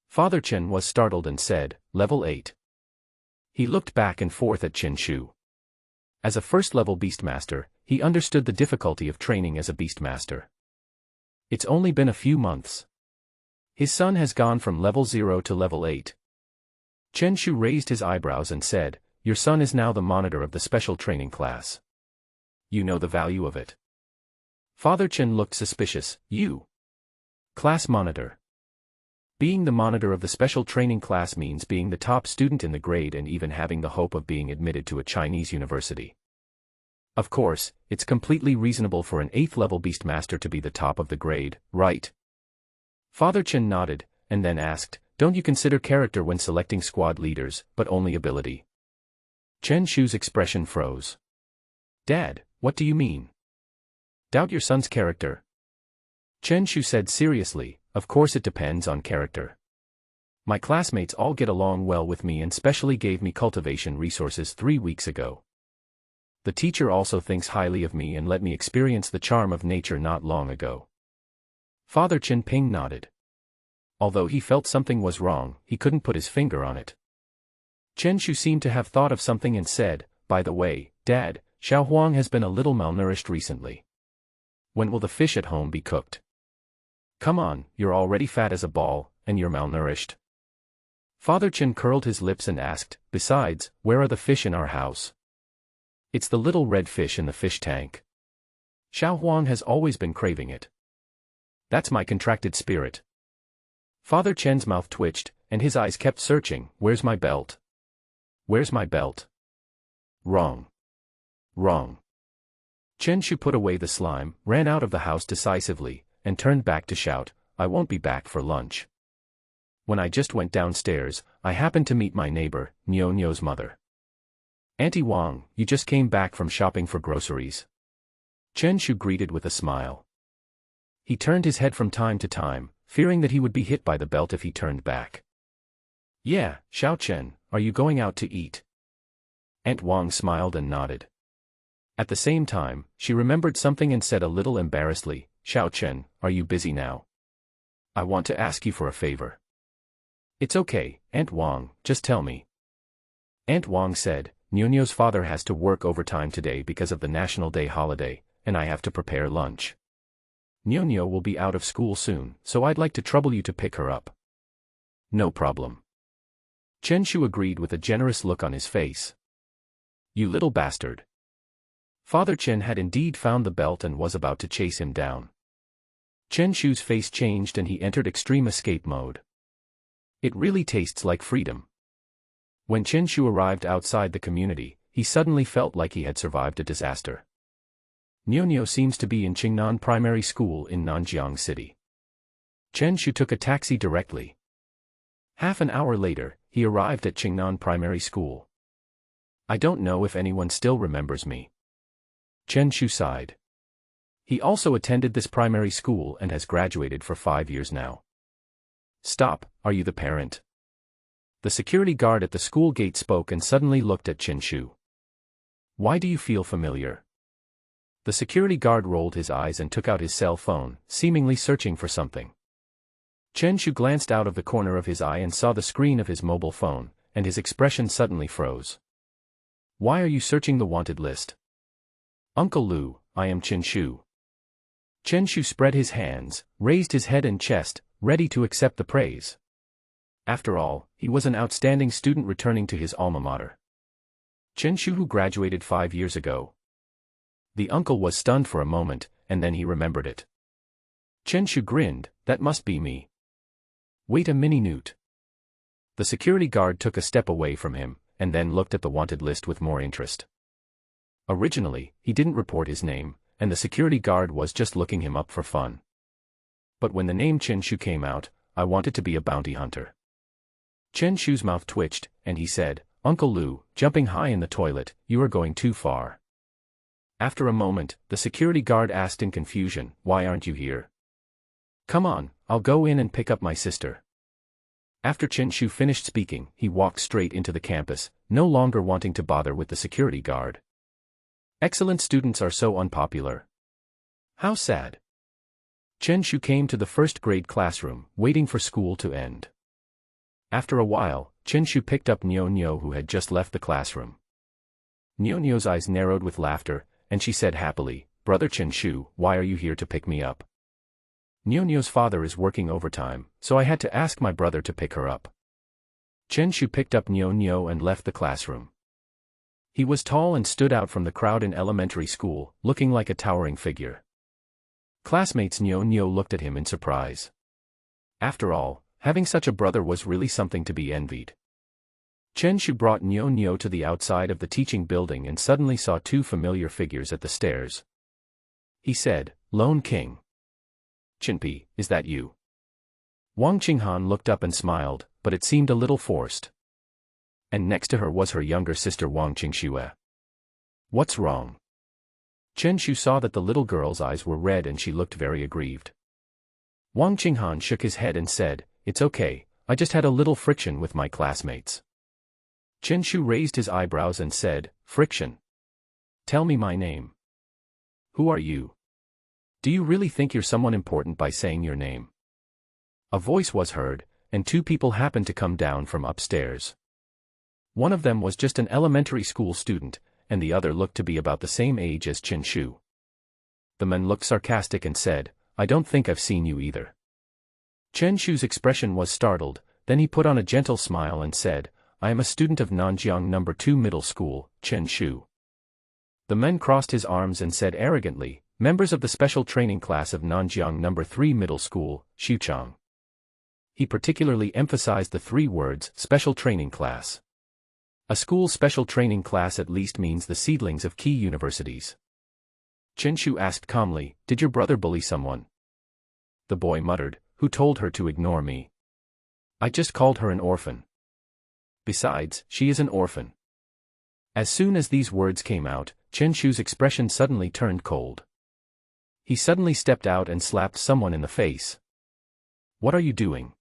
Father Chen was startled and said, "Level 8. He looked back and forth at Chen Shu. As a first-level Beastmaster, he understood the difficulty of training as a Beastmaster. It's only been a few months. His son has gone from level 0 to level 8. Chen Shu raised his eyebrows and said, "Your son is now the monitor of the special training class. You know the value of it?" Father Chen looked suspicious. "You? Class monitor?" Being the monitor of the special training class means being the top student in the grade and even having the hope of being admitted to a Chinese university. Of course, it's completely reasonable for an 8th-level Beastmaster to be the top of the grade, right? Father Chen nodded, and then asked, "Don't you consider character when selecting squad leaders, but only ability?" Chen Shu's expression froze. "Dad, what do you mean? Doubt your son's character?" Chen Shu said seriously, "Of course it depends on character. My classmates all get along well with me and specially gave me cultivation resources 3 weeks ago. The teacher also thinks highly of me and let me experience the charm of nature not long ago." Father Chen Ping nodded. Although he felt something was wrong, he couldn't put his finger on it. Chen Shu seemed to have thought of something and said, "By the way, Dad, Xiao Huang has been a little malnourished recently. When will the fish at home be cooked?" "Come on, you're already fat as a ball, and you're malnourished." Father Chen curled his lips and asked, "Besides, where are the fish in our house?" "It's the little red fish in the fish tank. Xiao Huang has always been craving it. That's my contracted spirit." Father Chen's mouth twitched, and his eyes kept searching. "Where's my belt? Where's my belt? Wrong. Wrong." Chen Shu put away the slime, ran out of the house decisively, and turned back to shout, "I won't be back for lunch." When I just went downstairs, I happened to meet my neighbor, Nyo-Nyo's mother. "Auntie Wang, you just came back from shopping for groceries?" Chen Shu greeted with a smile. He turned his head from time to time, fearing that he would be hit by the belt if he turned back. "Yeah, Xiao Chen, are you going out to eat?" Aunt Wang smiled and nodded. At the same time, she remembered something and said a little embarrassedly, "Xiao Chen, are you busy now? I want to ask you for a favor." "It's okay, Aunt Wang, just tell me." Aunt Wang said, "Nyo-Nyo's father has to work overtime today because of the National Day holiday, and I have to prepare lunch. Nyo-Nyo will be out of school soon, so I'd like to trouble you to pick her up." "No problem." Chen Shu agreed with a generous look on his face. "You little bastard." Father Chen had indeed found the belt and was about to chase him down. Chen Shu's face changed and he entered extreme escape mode. It really tastes like freedom. When Chen Shu arrived outside the community, he suddenly felt like he had survived a disaster. Niu seems to be in Qingnan Primary School in Nanjiang City. Chen Shu took a taxi directly. Half an hour later, he arrived at Qingnan Primary School. I don't know if anyone still remembers me. Chen Shu sighed. He also attended this primary school and has graduated for 5 years now. Stop, are you the parent? The security guard at the school gate spoke and suddenly looked at Chen Shu. Why do you feel familiar? The security guard rolled his eyes and took out his cell phone, seemingly searching for something. Chen Shu glanced out of the corner of his eye and saw the screen of his mobile phone, and his expression suddenly froze. Why are you searching the wanted list? Uncle Lu, I am Chen Shu. Chen Shu spread his hands, raised his head and chest, ready to accept the praise. After all, he was an outstanding student returning to his alma mater. Chen Shu, who graduated 5 years ago. The uncle was stunned for a moment, and then he remembered it. Chen Shu grinned, that must be me. Wait a minute. The security guard took a step away from him, and then looked at the wanted list with more interest. Originally, he didn't report his name, and the security guard was just looking him up for fun. But when the name Chen Shu came out, I wanted to be a bounty hunter. Chen Shu's mouth twitched, and he said, Uncle Lu, jumping high in the toilet, you are going too far. After a moment, the security guard asked in confusion, why aren't you here? Come on, I'll go in and pick up my sister. After Chen Shu finished speaking, he walked straight into the campus, no longer wanting to bother with the security guard. Excellent students are so unpopular. How sad. Chen Shu came to the first grade classroom, waiting for school to end. After a while, Chen Shu picked up Niu, who had just left the classroom. Niu's eyes narrowed with laughter, and she said happily, Brother Chen Shu, why are you here to pick me up? Niu's father is working overtime, so I had to ask my brother to pick her up. Chen Shu picked up Niu and left the classroom. He was tall and stood out from the crowd in elementary school, looking like a towering figure. Classmates Niu looked at him in surprise. After all, having such a brother was really something to be envied. Chen Shu brought Niu to the outside of the teaching building and suddenly saw 2 familiar figures at the stairs. He said, Lone King. Chinpi, is that you? Wang Qinghan looked up and smiled, but it seemed a little forced. And next to her was her younger sister Wang Qingxue. What's wrong? Chen Shu saw that the little girl's eyes were red and she looked very aggrieved. Wang Qinghan shook his head and said, It's okay, I just had a little friction with my classmates. Chen Shu raised his eyebrows and said, Friction? Tell me my name. Who are you? Do you really think you're someone important by saying your name? A voice was heard, and 2 people happened to come down from upstairs. One of them was just an elementary school student, and the other looked to be about the same age as Chen Shu. The man looked sarcastic and said, I don't think I've seen you either. Chen Shu's expression was startled, then he put on a gentle smile and said, I am a student of Nanjiang No. 2 Middle School, Chen Shu. The man crossed his arms and said arrogantly, members of the special training class of Nanjiang No. 3 Middle School, Xuchang. He particularly emphasized the 3 words, special training class. A school special training class at least means the seedlings of key universities. Chen Shu asked calmly, Did your brother bully someone? The boy muttered, Who told her to ignore me? I just called her an orphan. Besides, she is an orphan. As soon as these words came out, Chen Shu's expression suddenly turned cold. He suddenly stepped out and slapped someone in the face. What are you doing?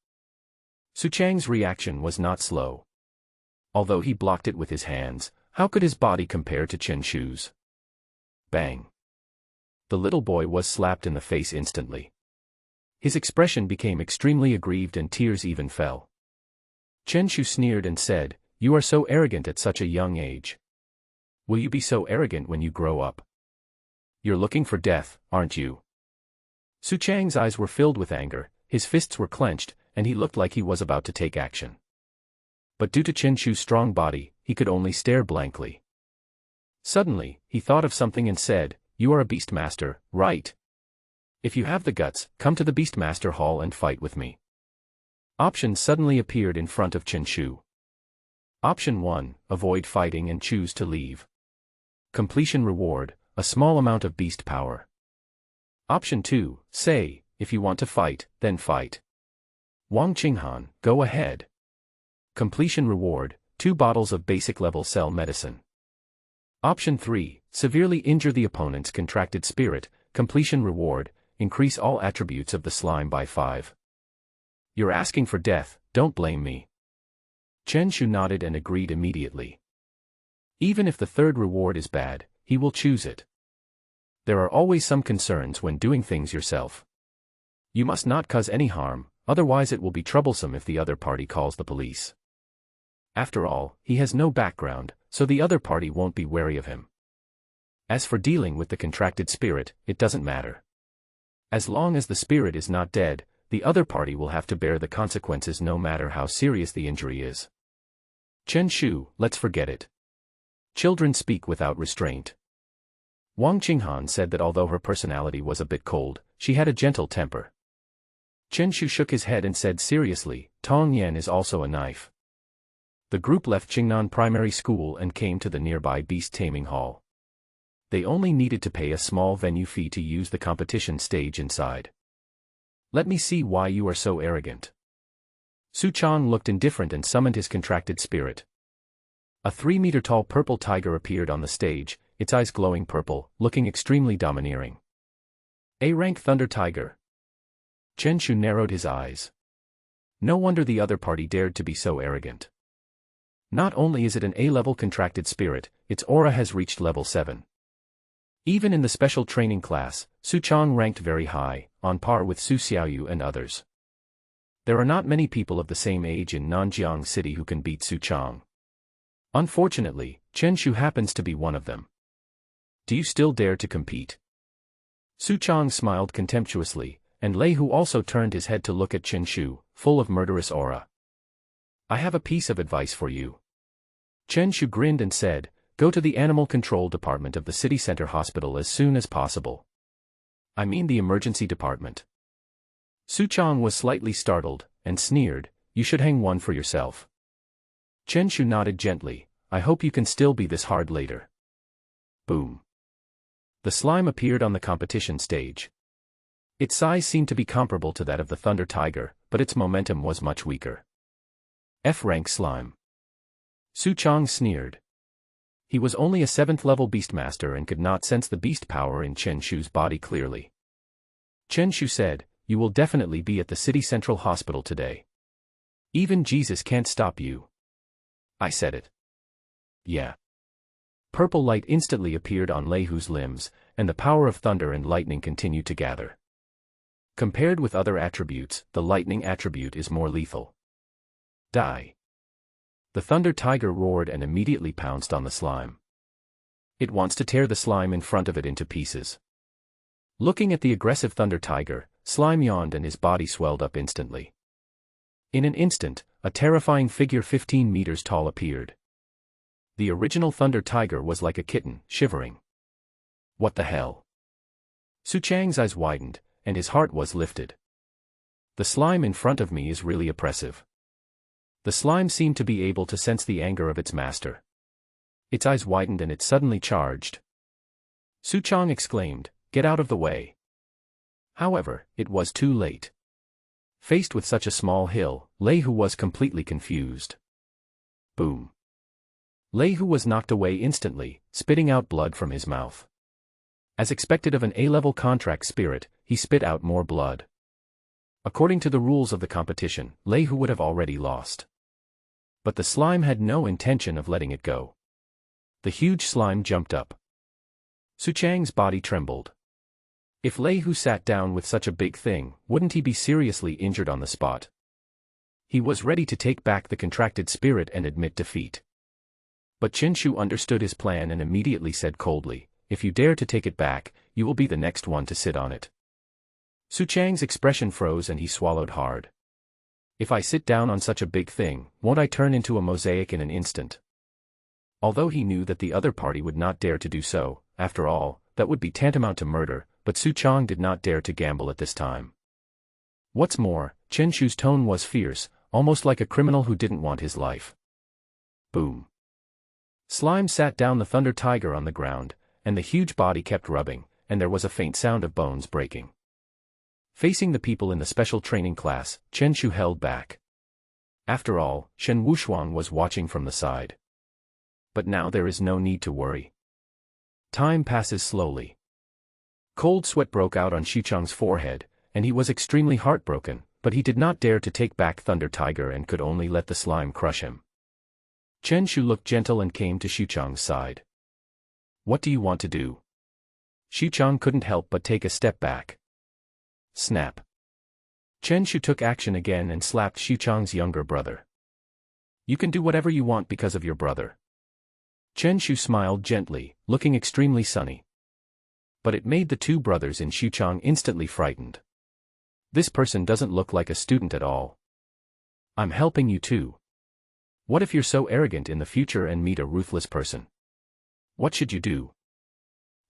Su Chang's reaction was not slow. Although he blocked it with his hands, how could his body compare to Chen Shu's? Bang. The little boy was slapped in the face instantly. His expression became extremely aggrieved and tears even fell. Chen Shu sneered and said, You are so arrogant at such a young age. Will you be so arrogant when you grow up? You're looking for death, aren't you? Su Chang's eyes were filled with anger, his fists were clenched, and he looked like he was about to take action. But due to Chen Shu's strong body, he could only stare blankly. Suddenly, he thought of something and said, You are a Beastmaster, right? If you have the guts, come to the Beastmaster Hall and fight with me. Options suddenly appeared in front of Chen Shu. Option 1, avoid fighting and choose to leave. Completion reward, a small amount of beast power. Option 2, say, if you want to fight, then fight. Wang Qinghan, go ahead. Completion reward, 2 bottles of basic level cell medicine. Option 3, severely injure the opponent's contracted spirit. Completion reward, increase all attributes of the slime by 5. You're asking for death, don't blame me. Chen Shu nodded and agreed immediately. Even if the third reward is bad, he will choose it. There are always some concerns when doing things yourself. You must not cause any harm, otherwise it will be troublesome if the other party calls the police. After all, he has no background, so the other party won't be wary of him. As for dealing with the contracted spirit, it doesn't matter. As long as the spirit is not dead, the other party will have to bear the consequences no matter how serious the injury is. Chen Shu, let's forget it. Children speak without restraint. Wang Qinghan said that although her personality was a bit cold, she had a gentle temper. Chen Shu shook his head and said seriously, Tong Yan is also a knife. The group left Qingnan Primary School and came to the nearby Beast-taming hall. They only needed to pay a small venue fee to use the competition stage inside. Let me see why you are so arrogant. Su Chang looked indifferent and summoned his contracted spirit. A 3-meter-tall purple tiger appeared on the stage, its eyes glowing purple, looking extremely domineering. A-rank thunder tiger. Chen Shu narrowed his eyes. No wonder the other party dared to be so arrogant. Not only is it an A-level contracted spirit, its aura has reached level 7. Even in the special training class, Su Chang ranked very high, on par with Su Xiaoyu and others. There are not many people of the same age in Nanjiang City who can beat Su Chang. Unfortunately, Chen Shu happens to be one of them. Do you still dare to compete? Su Chang smiled contemptuously, and Lei Hu also turned his head to look at Chen Shu, full of murderous aura. I have a piece of advice for you. Chen Shu grinned and said, go to the animal control department of the city center hospital as soon as possible. I mean the emergency department. Su Chang was slightly startled, and sneered, you should hang one for yourself. Chen Shu nodded gently, I hope you can still be this hard later. Boom. The slime appeared on the competition stage. Its size seemed to be comparable to that of the thunder tiger, but its momentum was much weaker. F-rank slime. Su Chang sneered. He was only a 7th-level beastmaster and could not sense the beast power in Chen Shu's body clearly. Chen Shu said, you will definitely be at the city central hospital today. Even Jesus can't stop you. I said it. Yeah. Purple light instantly appeared on Lei Hu's limbs, and the power of thunder and lightning continued to gather. Compared with other attributes, the lightning attribute is more lethal. Die. The thunder tiger roared and immediately pounced on the slime. It wants to tear the slime in front of it into pieces. Looking at the aggressive thunder tiger, slime yawned and his body swelled up instantly. In an instant, a terrifying figure 15 meters tall appeared. The original thunder tiger was like a kitten, shivering. What the hell? Su Chang's eyes widened, and his heart was lifted. The slime in front of me is really oppressive. The slime seemed to be able to sense the anger of its master. Its eyes widened and it suddenly charged. Su Chang exclaimed, get out of the way. However, it was too late. Faced with such a small hill, Lei Hu was completely confused. Boom. Lei Hu was knocked away instantly, spitting out blood from his mouth. As expected of an A-level contract spirit, he spit out more blood. According to the rules of the competition, Lei Hu would have already lost. But the slime had no intention of letting it go. The huge slime jumped up. Su Chang's body trembled. If Lei Hu sat down with such a big thing, wouldn't he be seriously injured on the spot? He was ready to take back the contracted spirit and admit defeat. But Chen Shu understood his plan and immediately said coldly, if you dare to take it back, you will be the next one to sit on it. Su Chang's expression froze and he swallowed hard. If I sit down on such a big thing, won't I turn into a mosaic in an instant? Although he knew that the other party would not dare to do so, after all, that would be tantamount to murder, but Su Chang did not dare to gamble at this time. What's more, Chen Shu's tone was fierce, almost like a criminal who didn't want his life. Boom. Slime sat down the Thunder Tiger on the ground, and the huge body kept rubbing, and there was a faint sound of bones breaking. Facing the people in the special training class, Chen Shu held back. After all, Shen Wushuang was watching from the side. But now there is no need to worry. Time passes slowly. Cold sweat broke out on Xuchang's forehead, and he was extremely heartbroken, but he did not dare to take back Thunder Tiger and could only let the slime crush him. Chen Shu looked gentle and came to Xuchang's side. What do you want to do? Xuchang couldn't help but take a step back. Snap. Chen Shu took action again and slapped Xuchang's younger brother. You can do whatever you want because of your brother. Chen Shu smiled gently, looking extremely sunny. But it made the two brothers in Xuchang instantly frightened. This person doesn't look like a student at all. I'm helping you too. What if you're so arrogant in the future and meet a ruthless person? What should you do?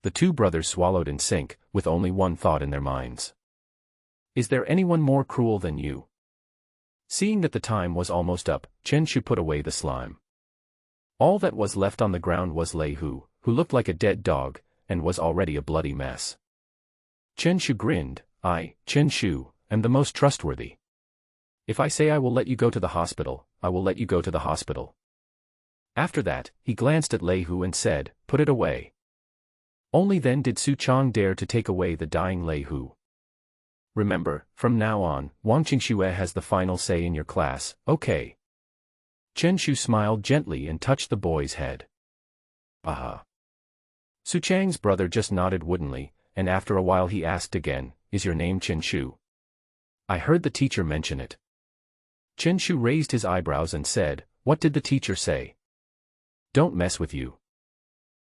The two brothers swallowed in sync, with only one thought in their minds. Is there anyone more cruel than you? Seeing that the time was almost up, Chen Shu put away the slime. All that was left on the ground was Lei Hu, who looked like a dead dog, and was already a bloody mess. Chen Shu grinned. I, Chen Shu, am the most trustworthy. If I say I will let you go to the hospital, I will let you go to the hospital. After that, he glanced at Lei Hu and said, put it away. Only then did Su Chang dare to take away the dying Lei Hu. Remember, from now on, Wang Qingxue has the final say in your class, okay? Chen Shu smiled gently and touched the boy's head. Aha. Su Chang's brother just nodded woodenly, and after a while he asked again, is your name Chen Shu? I heard the teacher mention it. Chen Shu raised his eyebrows and said, what did the teacher say? Don't mess with you.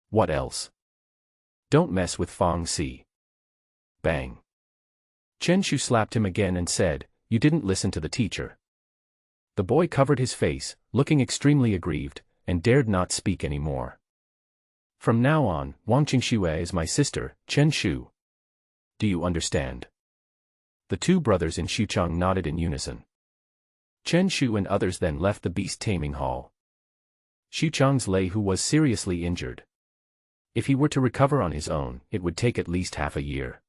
What else? Don't mess with Fang Si. Bang. Chen Shu slapped him again and said, you didn't listen to the teacher. The boy covered his face, looking extremely aggrieved, and dared not speak any more. From now on, Wang Qingxue is my sister, Chen Shu. Do you understand? The two brothers in Xuchang nodded in unison. Chen Shu and others then left the Beast-taming hall. Xuchang's Lei Hu was seriously injured. If he were to recover on his own, it would take at least half a year.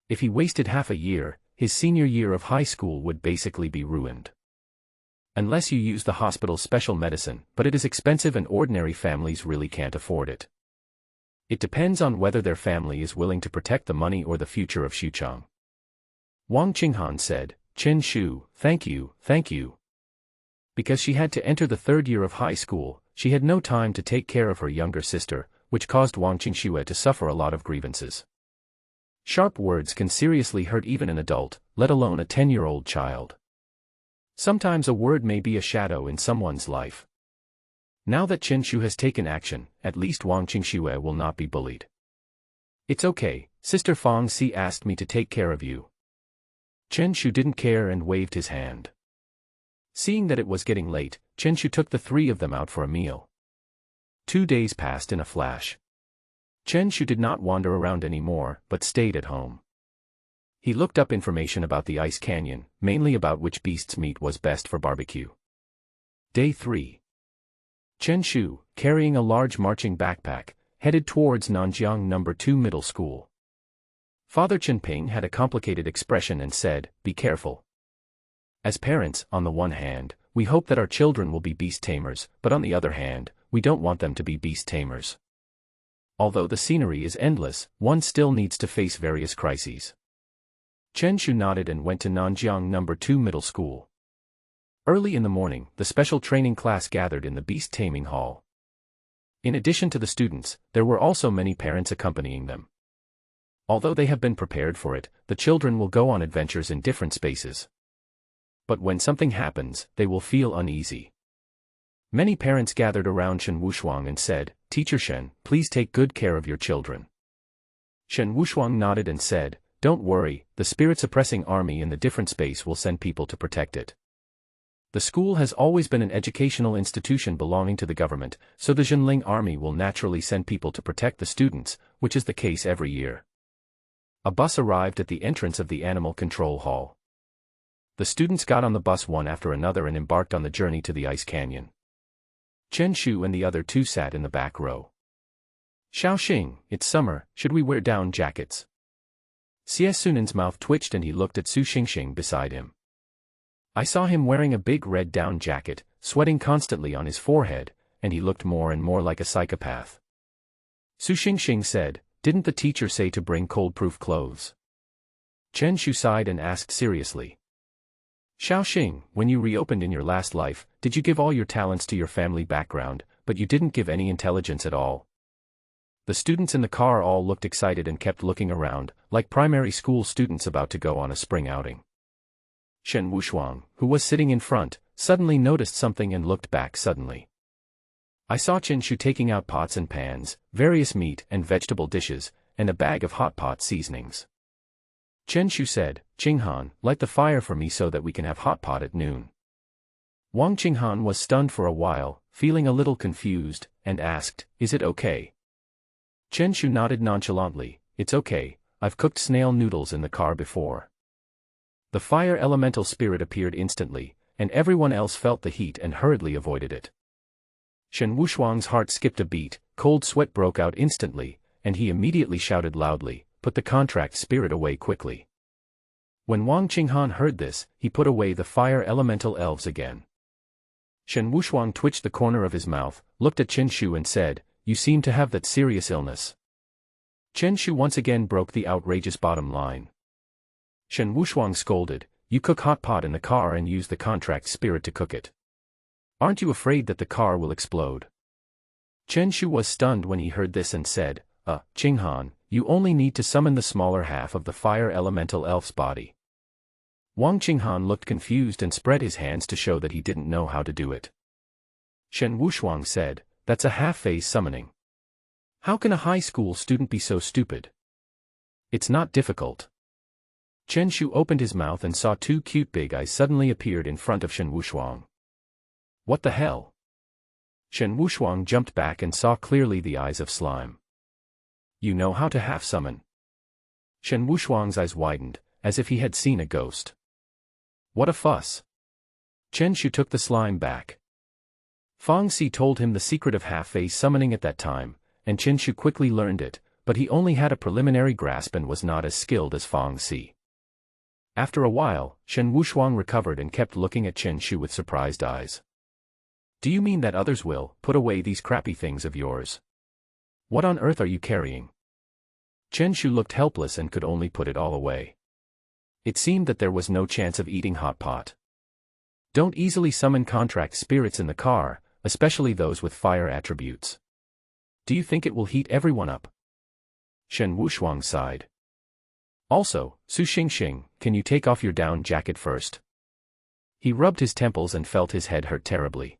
If he wasted half a year, his senior year of high school would basically be ruined. Unless you use the hospital's special medicine, but it is expensive and ordinary families really can't afford it. It depends on whether their family is willing to protect the money or the future of Xuchang. Wang Qinghan said, Chen Shu, thank you, thank you. Because she had to enter the third year of high school, she had no time to take care of her younger sister, which caused Wang Qingxue to suffer a lot of grievances. Sharp words can seriously hurt even an adult, let alone a 10-year-old child. Sometimes a word may be a shadow in someone's life. Now that Chen Shu has taken action, at least Wang Qingxue will not be bullied. It's okay, Sister Fang Si asked me to take care of you. Chen Shu didn't care and waved his hand. Seeing that it was getting late, Chen Shu took the three of them out for a meal. 2 days passed in a flash. Chen Shu did not wander around anymore, but stayed at home. He looked up information about the ice canyon, mainly about which beast's meat was best for barbecue. Day 3. Chen Shu, carrying a large marching backpack, headed towards Nanjiang No. 2 Middle School. Father Chenping had a complicated expression and said, be careful. As parents, on the one hand, we hope that our children will be beast tamers, but on the other hand, we don't want them to be beast tamers. Although the scenery is endless, one still needs to face various crises. Chen Shu nodded and went to Nanjiang No. 2 Middle School. Early in the morning, the special training class gathered in the Beast-taming hall. In addition to the students, there were also many parents accompanying them. Although they have been prepared for it, the children will go on adventures in different spaces. But when something happens, they will feel uneasy. Many parents gathered around Shen Wushuang and said, Teacher Shen, please take good care of your children. Shen Wushuang nodded and said, don't worry, the spirit-suppressing army in the different space will send people to protect it. The school has always been an educational institution belonging to the government, so the Zhenling army will naturally send people to protect the students, which is the case every year. A bus arrived at the entrance of the animal control hall. The students got on the bus one after another and embarked on the journey to the ice canyon. Chen Shu and the other two sat in the back row. Xiaoxing, it's summer, should we wear down jackets? Xie Sunan's mouth twitched and he looked at Su Xingxing beside him. I saw him wearing a big red down jacket, sweating constantly on his forehead, and he looked more and more like a psychopath. Su Xingxing said, didn't the teacher say to bring cold-proof clothes? Chen Shu sighed and asked seriously. Xiaoxing, when you reopened in your last life, did you give all your talents to your family background, but you didn't give any intelligence at all? The students in the car all looked excited and kept looking around, like primary school students about to go on a spring outing. Shen Wushuang, who was sitting in front, suddenly noticed something and looked back suddenly. I saw Chen Shu taking out pots and pans, various meat and vegetable dishes, and a bag of hot pot seasonings. Chen Shu said, Qinghan, light the fire for me so that we can have hot pot at noon. Wang Qinghan was stunned for a while, feeling a little confused, and asked, is it okay? Chen Shu nodded nonchalantly, it's okay, I've cooked snail noodles in the car before. The fire elemental spirit appeared instantly, and everyone else felt the heat and hurriedly avoided it. Shen Wushuang's heart skipped a beat, cold sweat broke out instantly, and he immediately shouted loudly, put the contract spirit away quickly. When Wang Qinghan heard this, he put away the fire elemental elves again. Shen Wushuang twitched the corner of his mouth, looked at Chen Shu and said, you seem to have that serious illness. Chen Shu once again broke the outrageous bottom line. Shen Wushuang scolded, you cook hot pot in the car and use the contract spirit to cook it. Aren't you afraid that the car will explode? Chen Shu was stunned when he heard this and said, Qinghan, you only need to summon the smaller half of the fire elemental elf's body. Wang Qinghan looked confused and spread his hands to show that he didn't know how to do it. Shen Wushuang said, that's a half-phase summoning. How can a high school student be so stupid? It's not difficult. Chen Shu opened his mouth and saw two cute big eyes suddenly appeared in front of Shen Wushuang. What the hell? Shen Wushuang jumped back and saw clearly the eyes of slime. You know how to half-summon. Shen Wushuang's eyes widened, as if he had seen a ghost. What a fuss. Chen Shu took the slime back. Fang Xi told him the secret of half-phase summoning at that time, and Chen Shu quickly learned it, but he only had a preliminary grasp and was not as skilled as Fang Xi. After a while, Shen Wushuang recovered and kept looking at Chen Shu with surprised eyes. Do you mean that others will put away these crappy things of yours? What on earth are you carrying? Chen Shu looked helpless and could only put it all away. It seemed that there was no chance of eating hot pot. Don't easily summon contract spirits in the car, especially those with fire attributes. Do you think it will heat everyone up? Shen Wushuang sighed. Also, Su Xingxing, can you take off your down jacket first? He rubbed his temples and felt his head hurt terribly.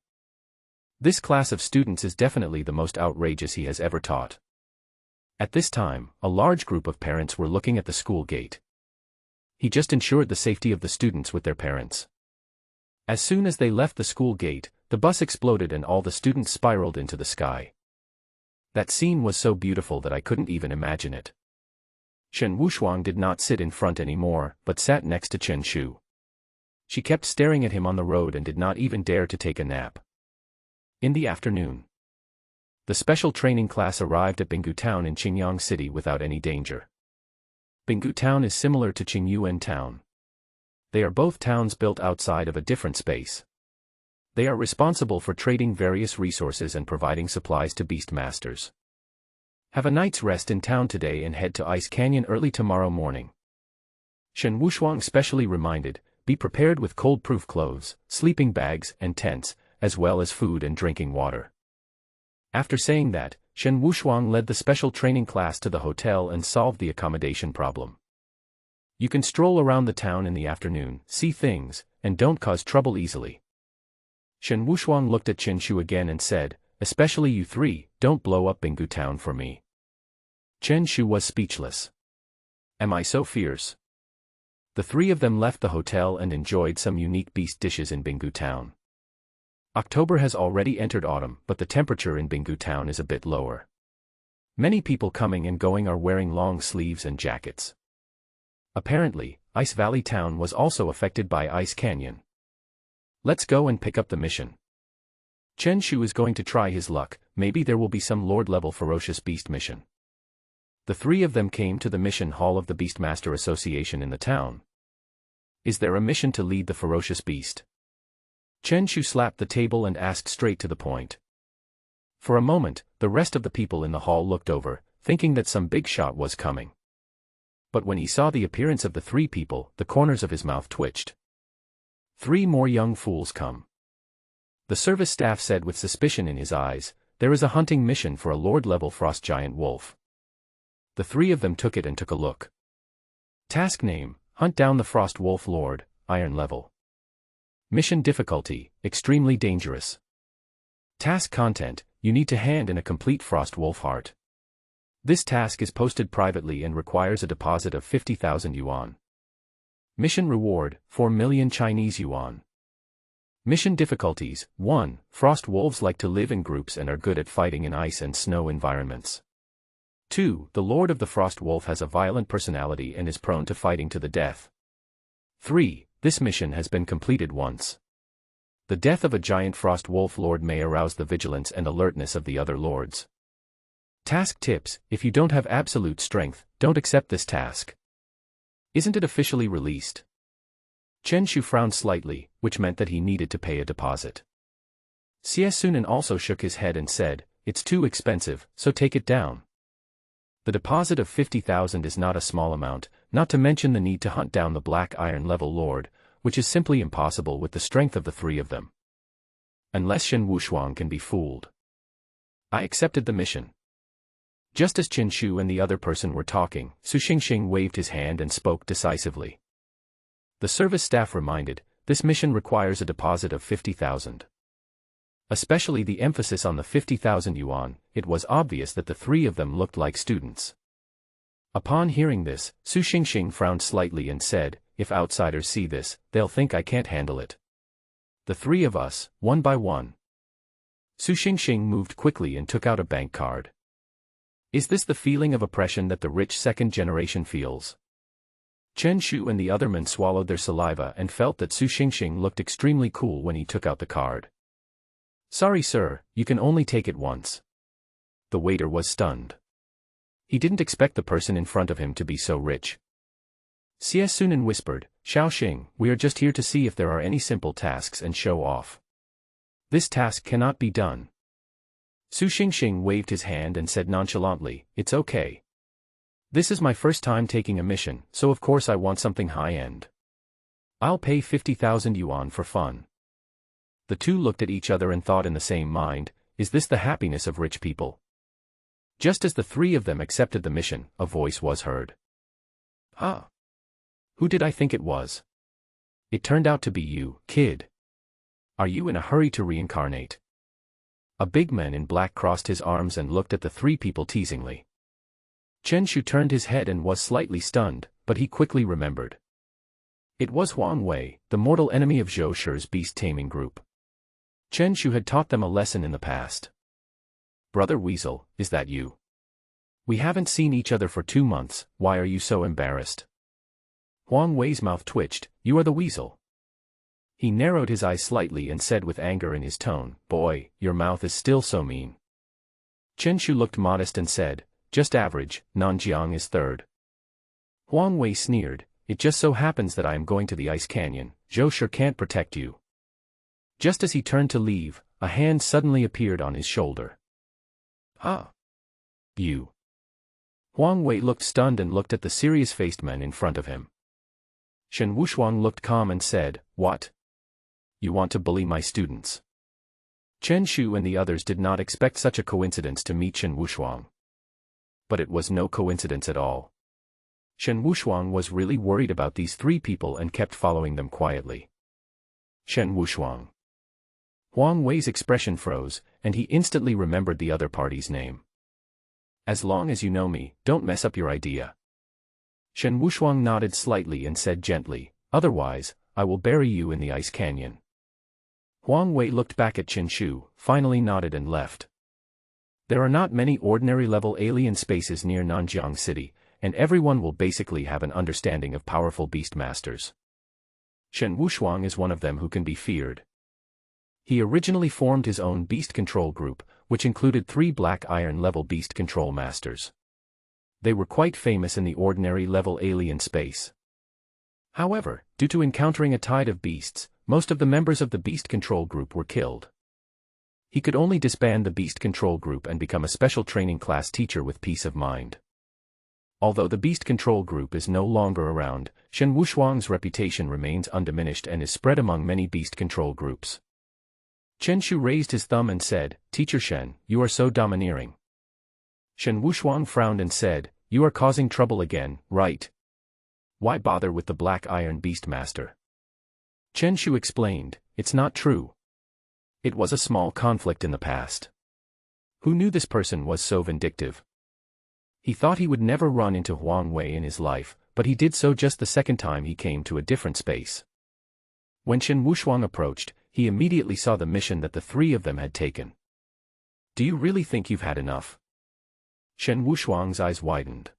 This class of students is definitely the most outrageous he has ever taught. At this time, a large group of parents were looking at the school gate. He just ensured the safety of the students with their parents. As soon as they left the school gate, the bus exploded and all the students spiraled into the sky. That scene was so beautiful that I couldn't even imagine it. Shen Wushuang did not sit in front anymore, but sat next to Chen Shu. She kept staring at him on the road and did not even dare to take a nap. In the afternoon, the special training class arrived at Binggu Town in Qingyang City without any danger. Binggu Town is similar to Qingyuan Town. They are both towns built outside of a different space. They are responsible for trading various resources and providing supplies to beast masters. Have a night's rest in town today and head to Ice Canyon early tomorrow morning. Shen Wushuang specially reminded, be prepared with cold-proof clothes, sleeping bags and tents, as well as food and drinking water. After saying that, Shen Wushuang led the special training class to the hotel and solved the accommodation problem. You can stroll around the town in the afternoon, see things, and don't cause trouble easily. Shen Wushuang looked at Chen Shu again and said, especially you three, don't blow up Binggu Town for me. Chen Shu was speechless. Am I so fierce? The three of them left the hotel and enjoyed some unique beast dishes in Binggu Town. October has already entered autumn, but the temperature in Binggu Town is a bit lower. Many people coming and going are wearing long sleeves and jackets. Apparently, Ice Valley Town was also affected by Ice Canyon. Let's go and pick up the mission. Chen Shu is going to try his luck, maybe there will be some Lord-level ferocious beast mission. The three of them came to the mission hall of the Beastmaster Association in the town. Is there a mission to lead the ferocious beast? Chen Shu slapped the table and asked straight to the point. For a moment, the rest of the people in the hall looked over, thinking that some big shot was coming. But when he saw the appearance of the three people, the corners of his mouth twitched. 3 more young fools come. The service staff said with suspicion in his eyes, there is a hunting mission for a Lord-level frost giant wolf. The three of them took it and took a look. Task name, hunt down the frost wolf lord, iron level. Mission difficulty, extremely dangerous. Task content, you need to hand in a complete frost wolf heart. This task is posted privately and requires a deposit of 50,000 yuan. Mission reward, 4 million Chinese yuan. Mission difficulties, 1. Frost wolves like to live in groups and are good at fighting in ice and snow environments. 2. The Lord of the Frost Wolf has a violent personality and is prone to fighting to the death. 3. This mission has been completed once. The death of a giant Frost Wolf Lord may arouse the vigilance and alertness of the other lords. Task tips, if you don't have absolute strength, don't accept this task. Isn't it officially released? Chen Shu frowned slightly, which meant that he needed to pay a deposit. Xie Sunan also shook his head and said, it's too expensive, so take it down. The deposit of 50,000 is not a small amount, not to mention the need to hunt down the Black Iron level lord, which is simply impossible with the strength of the three of them. Unless Shen Wushuang can be fooled. I accepted the mission. Just as Chen Shu and the other person were talking, Su Xingxing waved his hand and spoke decisively. The service staff reminded, this mission requires a deposit of 50,000. Especially the emphasis on the 50,000 yuan, it was obvious that the three of them looked like students. Upon hearing this, Su Xingxing frowned slightly and said, if outsiders see this, they'll think I can't handle it. The three of us, one by one. Su Xingxing moved quickly and took out a bank card. Is this the feeling of oppression that the rich second generation feels? Chen Shu and the other men swallowed their saliva and felt that Su Xingxing looked extremely cool when he took out the card. Sorry sir, you can only take it once. The waiter was stunned. He didn't expect the person in front of him to be so rich. Xie Sunan whispered, Xiaoxing, we are just here to see if there are any simple tasks and show off. This task cannot be done. Su Xingxing waved his hand and said nonchalantly, it's okay. This is my first time taking a mission, so of course I want something high-end. I'll pay 50,000 yuan for fun. The two looked at each other and thought in the same mind, is this the happiness of rich people? Just as the three of them accepted the mission, a voice was heard. Ah! Who did I think it was? It turned out to be you, kid. Are you in a hurry to reincarnate? A big man in black crossed his arms and looked at the three people teasingly. Chen Shu turned his head and was slightly stunned, but he quickly remembered. It was Huang Wei, the mortal enemy of Zhou Shi's beast-taming group. Chen Shu had taught them a lesson in the past. Brother Weasel, is that you? We haven't seen each other for 2 months, why are you so embarrassed? Huang Wei's mouth twitched, you are the Weasel. He narrowed his eyes slightly and said with anger in his tone, boy, your mouth is still so mean. Chen Shu looked modest and said, just average, Nanjiang is third. Huang Wei sneered, it just so happens that I am going to the ice canyon, Zhou Shi can't protect you. Just as he turned to leave, a hand suddenly appeared on his shoulder. Ah! You! Huang Wei looked stunned and looked at the serious-faced man in front of him. Shen Wushuang looked calm and said, what? You want to bully my students? Chen Shu and the others did not expect such a coincidence to meet Shen Wushuang. But it was no coincidence at all. Shen Wushuang was really worried about these three people and kept following them quietly. Shen Wushuang. Huang Wei's expression froze, and he instantly remembered the other party's name. As long as you know me, don't mess up your idea. Shen Wushuang nodded slightly and said gently, otherwise, I will bury you in the ice canyon. Huang Wei looked back at Chen Shu, finally nodded and left. There are not many ordinary-level alien spaces near Nanjiang City, and everyone will basically have an understanding of powerful beastmasters. Shen Wushuang is one of them who can be feared. He originally formed his own beast control group, which included 3 black iron level beast control masters. They were quite famous in the ordinary level alien space. However, due to encountering a tide of beasts, most of the members of the beast control group were killed. He could only disband the beast control group and become a special training class teacher with peace of mind. Although the beast control group is no longer around, Shen Wushuang's reputation remains undiminished and is spread among many beast control groups. Chen Shu raised his thumb and said, "Teacher Shen, you are so domineering." Shen Wushuang frowned and said, "You are causing trouble again, right? Why bother with the Black Iron Beastmaster?" Chen Shu explained, "It's not true. It was a small conflict in the past. Who knew this person was so vindictive? He thought he would never run into Huang Wei in his life, but he did so just the second time he came to a different space." When Shen Wushuang approached, he immediately saw the mission that the 3 of them had taken. "Do you really think you've had enough?" Shen Wushuang's eyes widened.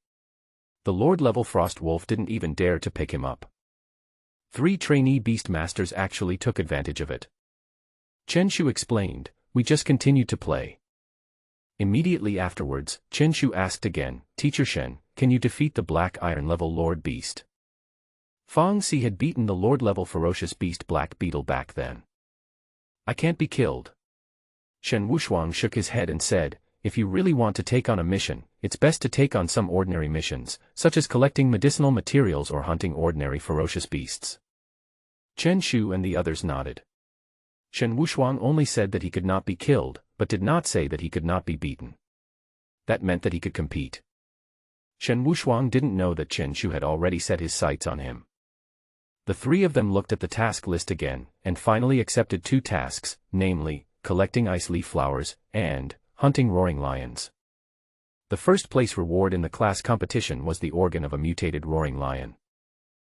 The Lord-level Frost Wolf didn't even dare to pick him up. 3 trainee Beastmasters actually took advantage of it. Chen Shu explained, "We just continued to play." Immediately afterwards, Chen Shu asked again, "Teacher Shen, can you defeat the Black Iron level Lord Beast?" Fang Si had beaten the Lord-level Ferocious Beast Black Beetle back then. "I can't be killed." Shen Wushuang shook his head and said, "If you really want to take on a mission, it's best to take on some ordinary missions, such as collecting medicinal materials or hunting ordinary ferocious beasts." Chen Shu and the others nodded. Shen Wushuang only said that he could not be killed, but did not say that he could not be beaten. That meant that he could compete. Shen Wushuang didn't know that Chen Shu had already set his sights on him. The 3 of them looked at the task list again, and finally accepted 2 tasks, namely, collecting ice leaf flowers, and hunting roaring lions. The first place reward in the class competition was the organ of a mutated roaring lion.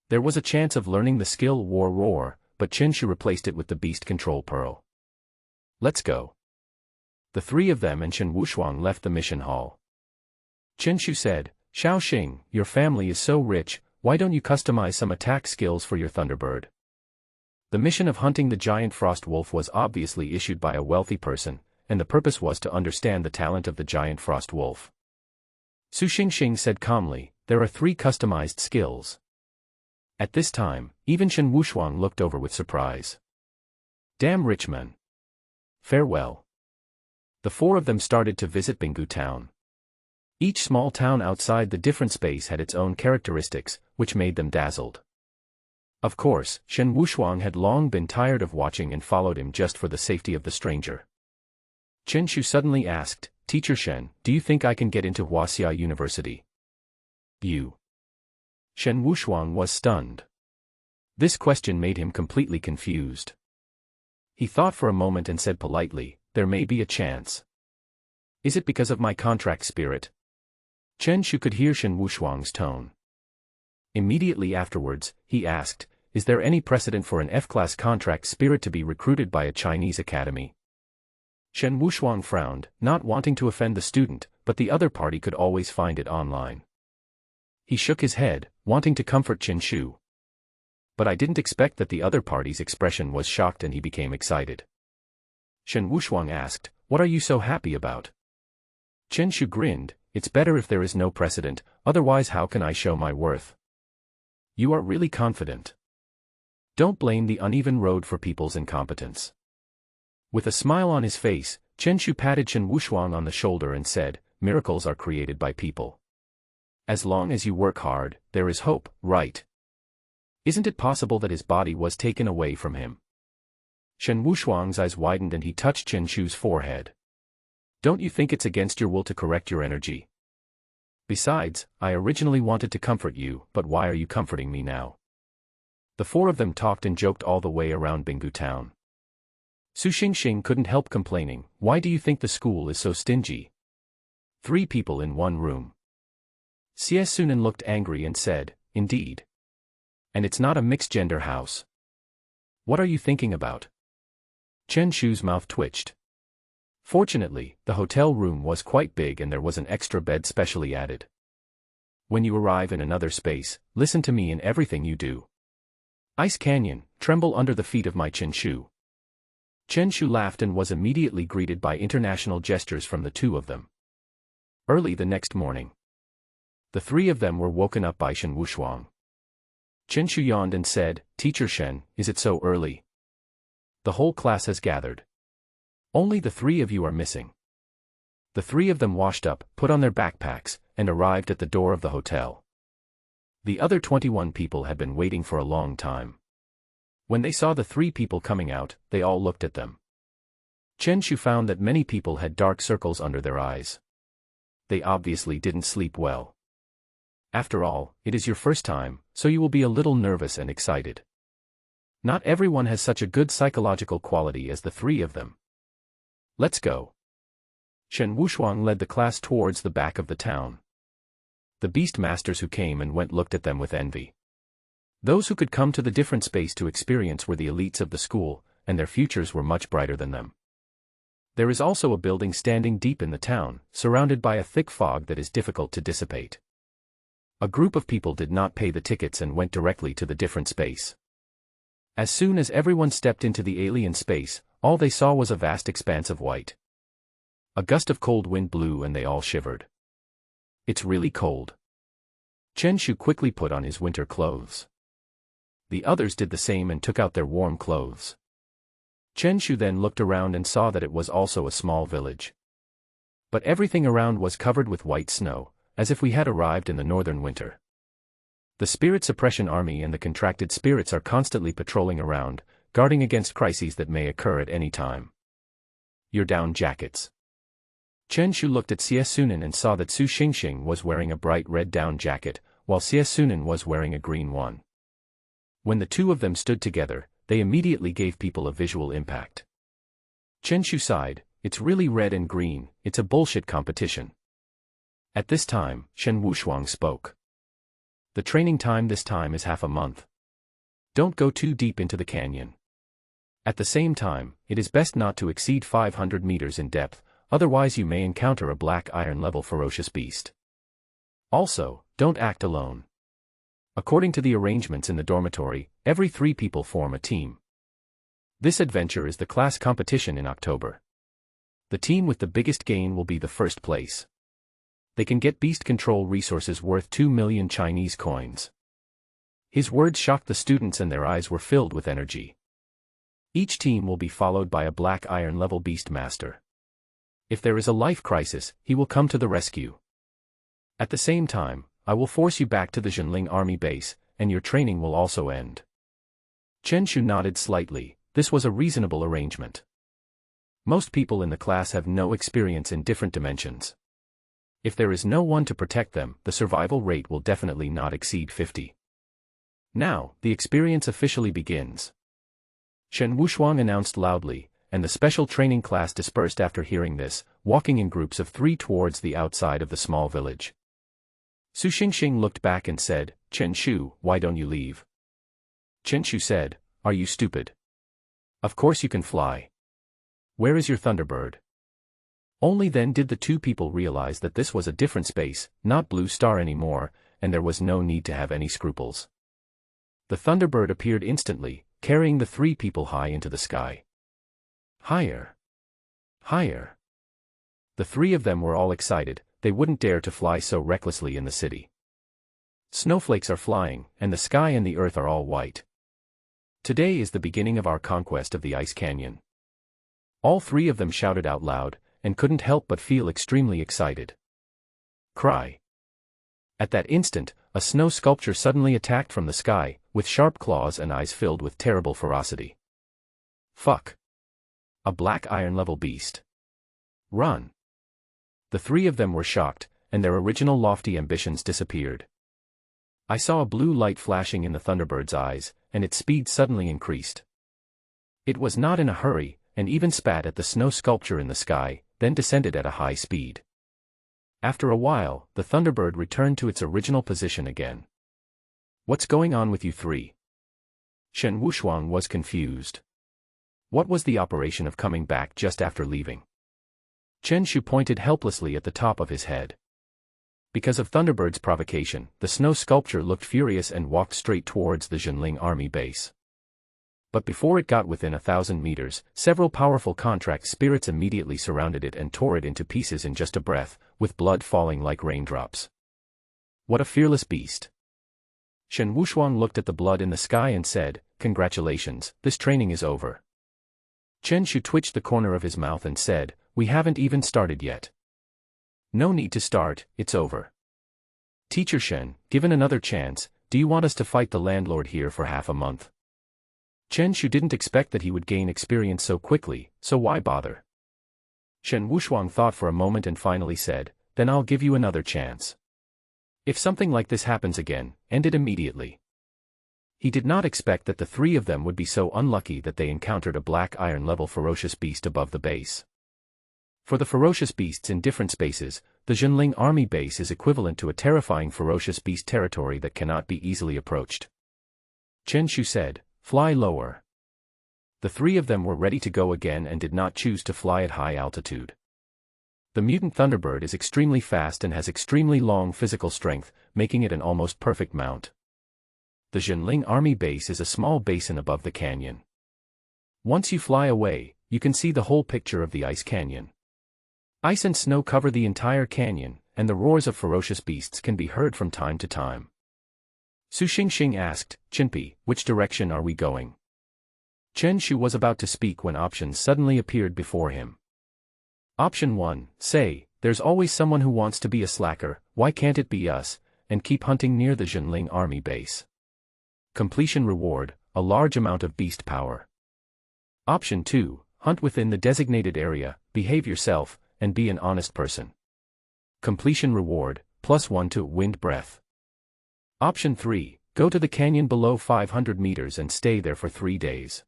There was a chance of learning the skill War Roar, but Chen Shu replaced it with the Beast Control Pearl. "Let's go." The 3 of them and Shen Wushuang left the mission hall. Chen Shu said, "Xiao Xing, your family is so rich, why don't you customize some attack skills for your Thunderbird?" The mission of hunting the giant frost wolf was obviously issued by a wealthy person, and the purpose was to understand the talent of the giant frost wolf. Su Xingxing said calmly, "There are 3 customized skills." At this time, even Shen Wushuang looked over with surprise. "Damn rich man. Farewell." The 4 of them started to visit Binggu Town. Each small town outside the different space had its own characteristics, which made them dazzled. Of course, Shen Wushuang had long been tired of watching and followed him just for the safety of the stranger. Chen Shu suddenly asked, "Teacher Shen, do you think I can get into Huaxia University?" "You?" Shen Wushuang was stunned. This question made him completely confused. He thought for a moment and said politely, "There may be a chance." "Is it because of my contract spirit?" Chen Shu could hear Shen Wushuang's tone. Immediately afterwards, he asked, "Is there any precedent for an F-class contract spirit to be recruited by a Chinese academy?" Shen Wushuang frowned, not wanting to offend the student, but the other party could always find it online. He shook his head, wanting to comfort Chen Shu. But I didn't expect that the other party's expression was shocked and he became excited. Shen Wushuang asked, "What are you so happy about?" Chen Shu grinned, "It's better if there is no precedent, otherwise how can I show my worth?" "You are really confident. Don't blame the uneven road for people's incompetence." With a smile on his face, Chen Shu patted Shen Wushuang on the shoulder and said, "Miracles are created by people. As long as you work hard, there is hope, right? Isn't it possible that his body was taken away from him?" Shen Wushuang's eyes widened and he touched Chen Shu's forehead. "Don't you think it's against your will to correct your energy? Besides, I originally wanted to comfort you, but why are you comforting me now?" The 4 of them talked and joked all the way around Binggu Town. Su Xingxing couldn't help complaining, "Why do you think the school is so stingy? 3 people in 1 room." Xie Sunan looked angry and said, "Indeed. And it's not a mixed-gender house. What are you thinking about?" Chen Shu's mouth twitched. Fortunately, the hotel room was quite big and there was an extra bed specially added. "When you arrive in another space, listen to me in everything you do. Ice Canyon, tremble under the feet of my Chen Shu." Chen Shu laughed and was immediately greeted by international gestures from the two of them. Early the next morning, the three of them were woken up by Shen Wushuang. Chen Shu yawned and said, "Teacher Shen, is it so early? The whole class has gathered. Only the three of you are missing." The three of them washed up, put on their backpacks, and arrived at the door of the hotel. The other 21 people had been waiting for a long time. When they saw the three people coming out, they all looked at them. Chen Shu found that many people had dark circles under their eyes. They obviously didn't sleep well. After all, it is your first time, so you will be a little nervous and excited. Not everyone has such a good psychological quality as the three of them. Let's go. Shen Wushuang led the class towards the back of the town. The beast masters who came and went looked at them with envy. Those who could come to the different space to experience were the elites of the school, and their futures were much brighter than them. There is also a building standing deep in the town, surrounded by a thick fog that is difficult to dissipate. A group of people did not pay the tickets and went directly to the different space. As soon as everyone stepped into the alien space, all they saw was a vast expanse of white. A gust of cold wind blew and they all shivered. It's really cold. Chen Shu quickly put on his winter clothes. The others did the same and took out their warm clothes. Chen Shu then looked around and saw that it was also a small village. But everything around was covered with white snow, as if we had arrived in the northern winter. The Spirit Suppression Army and the contracted spirits are constantly patrolling around, guarding against crises that may occur at any time. Your down jackets. Chen Shu looked at Xie Sunan and saw that Su Xingxing was wearing a bright red down jacket, while Xie Sunan was wearing a green one. When the two of them stood together, they immediately gave people a visual impact. Chen Shu sighed, "It's really red and green, it's a bullshit competition." At this time, Shen Wushuang spoke. "The training time this time is half a month. Don't go too deep into the canyon. At the same time, it is best not to exceed 500 meters in depth, otherwise you may encounter a black iron-level ferocious beast. Also, don't act alone. According to the arrangements in the dormitory, every 3 people form a team. This adventure is the class competition in October. The team with the biggest gain will be the first place. They can get beast control resources worth 2 million Chinese coins." His words shocked the students and their eyes were filled with energy. Each team will be followed by a black iron-level beast master. If there is a life crisis, he will come to the rescue. At the same time, I will force you back to the Zhenling army base, and your training will also end. Chen Shu nodded slightly. This was a reasonable arrangement. Most people in the class have no experience in different dimensions. If there is no one to protect them, the survival rate will definitely not exceed 50. Now, the experience officially begins. Shen Wushuang announced loudly, and the special training class dispersed after hearing this, walking in groups of 3 towards the outside of the small village. Su Xingxing looked back and said, "Chen Shu, why don't you leave?" Chen Shu said, "Are you stupid? Of course you can fly. Where is your Thunderbird?" Only then did the 2 people realize that this was a different space, not Blue Star anymore, and there was no need to have any scruples. The Thunderbird appeared instantly, carrying the 3 people high into the sky. Higher! Higher! The 3 of them were all excited. They wouldn't dare to fly so recklessly in the city. Snowflakes are flying, and the sky and the earth are all white. Today is the beginning of our conquest of the Ice Canyon. All 3 of them shouted out loud, and couldn't help but feel extremely excited. Cry! At that instant, a snow sculpture suddenly attacked from the sky, with sharp claws and eyes filled with terrible ferocity. Fuck! A black iron-level beast. Run! The 3 of them were shocked, and their original lofty ambitions disappeared. I saw a blue light flashing in the Thunderbird's eyes, and its speed suddenly increased. It was not in a hurry, and even spat at the snow sculpture in the sky, then descended at a high speed. After a while, the Thunderbird returned to its original position again. What's going on with you 3? Shen Wushuang was confused. What was the operation of coming back just after leaving? Chen Shu pointed helplessly at the top of his head. Because of Thunderbird's provocation, the snow sculpture looked furious and walked straight towards the Zhenling army base. But before it got within 1,000 meters, several powerful contract spirits immediately surrounded it and tore it into pieces in just a breath, with blood falling like raindrops. What a fearless beast! Shen Wushuang looked at the blood in the sky and said, "Congratulations, this training is over." Chen Shu twitched the corner of his mouth and said, "We haven't even started yet." "No need to start, it's over. Teacher Shen, given another chance, do you want us to fight the landlord here for half a month?" Chen Shu didn't expect that he would gain experience so quickly, so why bother? Shen Wushuang thought for a moment and finally said, "Then I'll give you another chance. If something like this happens again, end it immediately." He did not expect that the three of them would be so unlucky that they encountered a black iron-level ferocious beast above the base. For the ferocious beasts in different spaces, the Zhenling army base is equivalent to a terrifying ferocious beast territory that cannot be easily approached. Chen Shu said, "Fly lower." The three of them were ready to go again and did not choose to fly at high altitude. The mutant Thunderbird is extremely fast and has extremely long physical strength, making it an almost perfect mount. The Zhenling army base is a small basin above the canyon. Once you fly away, you can see the whole picture of the ice canyon. Ice and snow cover the entire canyon, and the roars of ferocious beasts can be heard from time to time. Su Xingxing asked, "Chinpi, which direction are we going?" Chen Shu was about to speak when options suddenly appeared before him. Option 1, say, "There's always someone who wants to be a slacker, why can't it be us," and keep hunting near the Zhenling army base. Completion reward, a large amount of beast power. Option 2, hunt within the designated area, behave yourself, and be an honest person. Completion reward, +1 to wind breath. Option 3, go to the canyon below 500 meters and stay there for 3 days.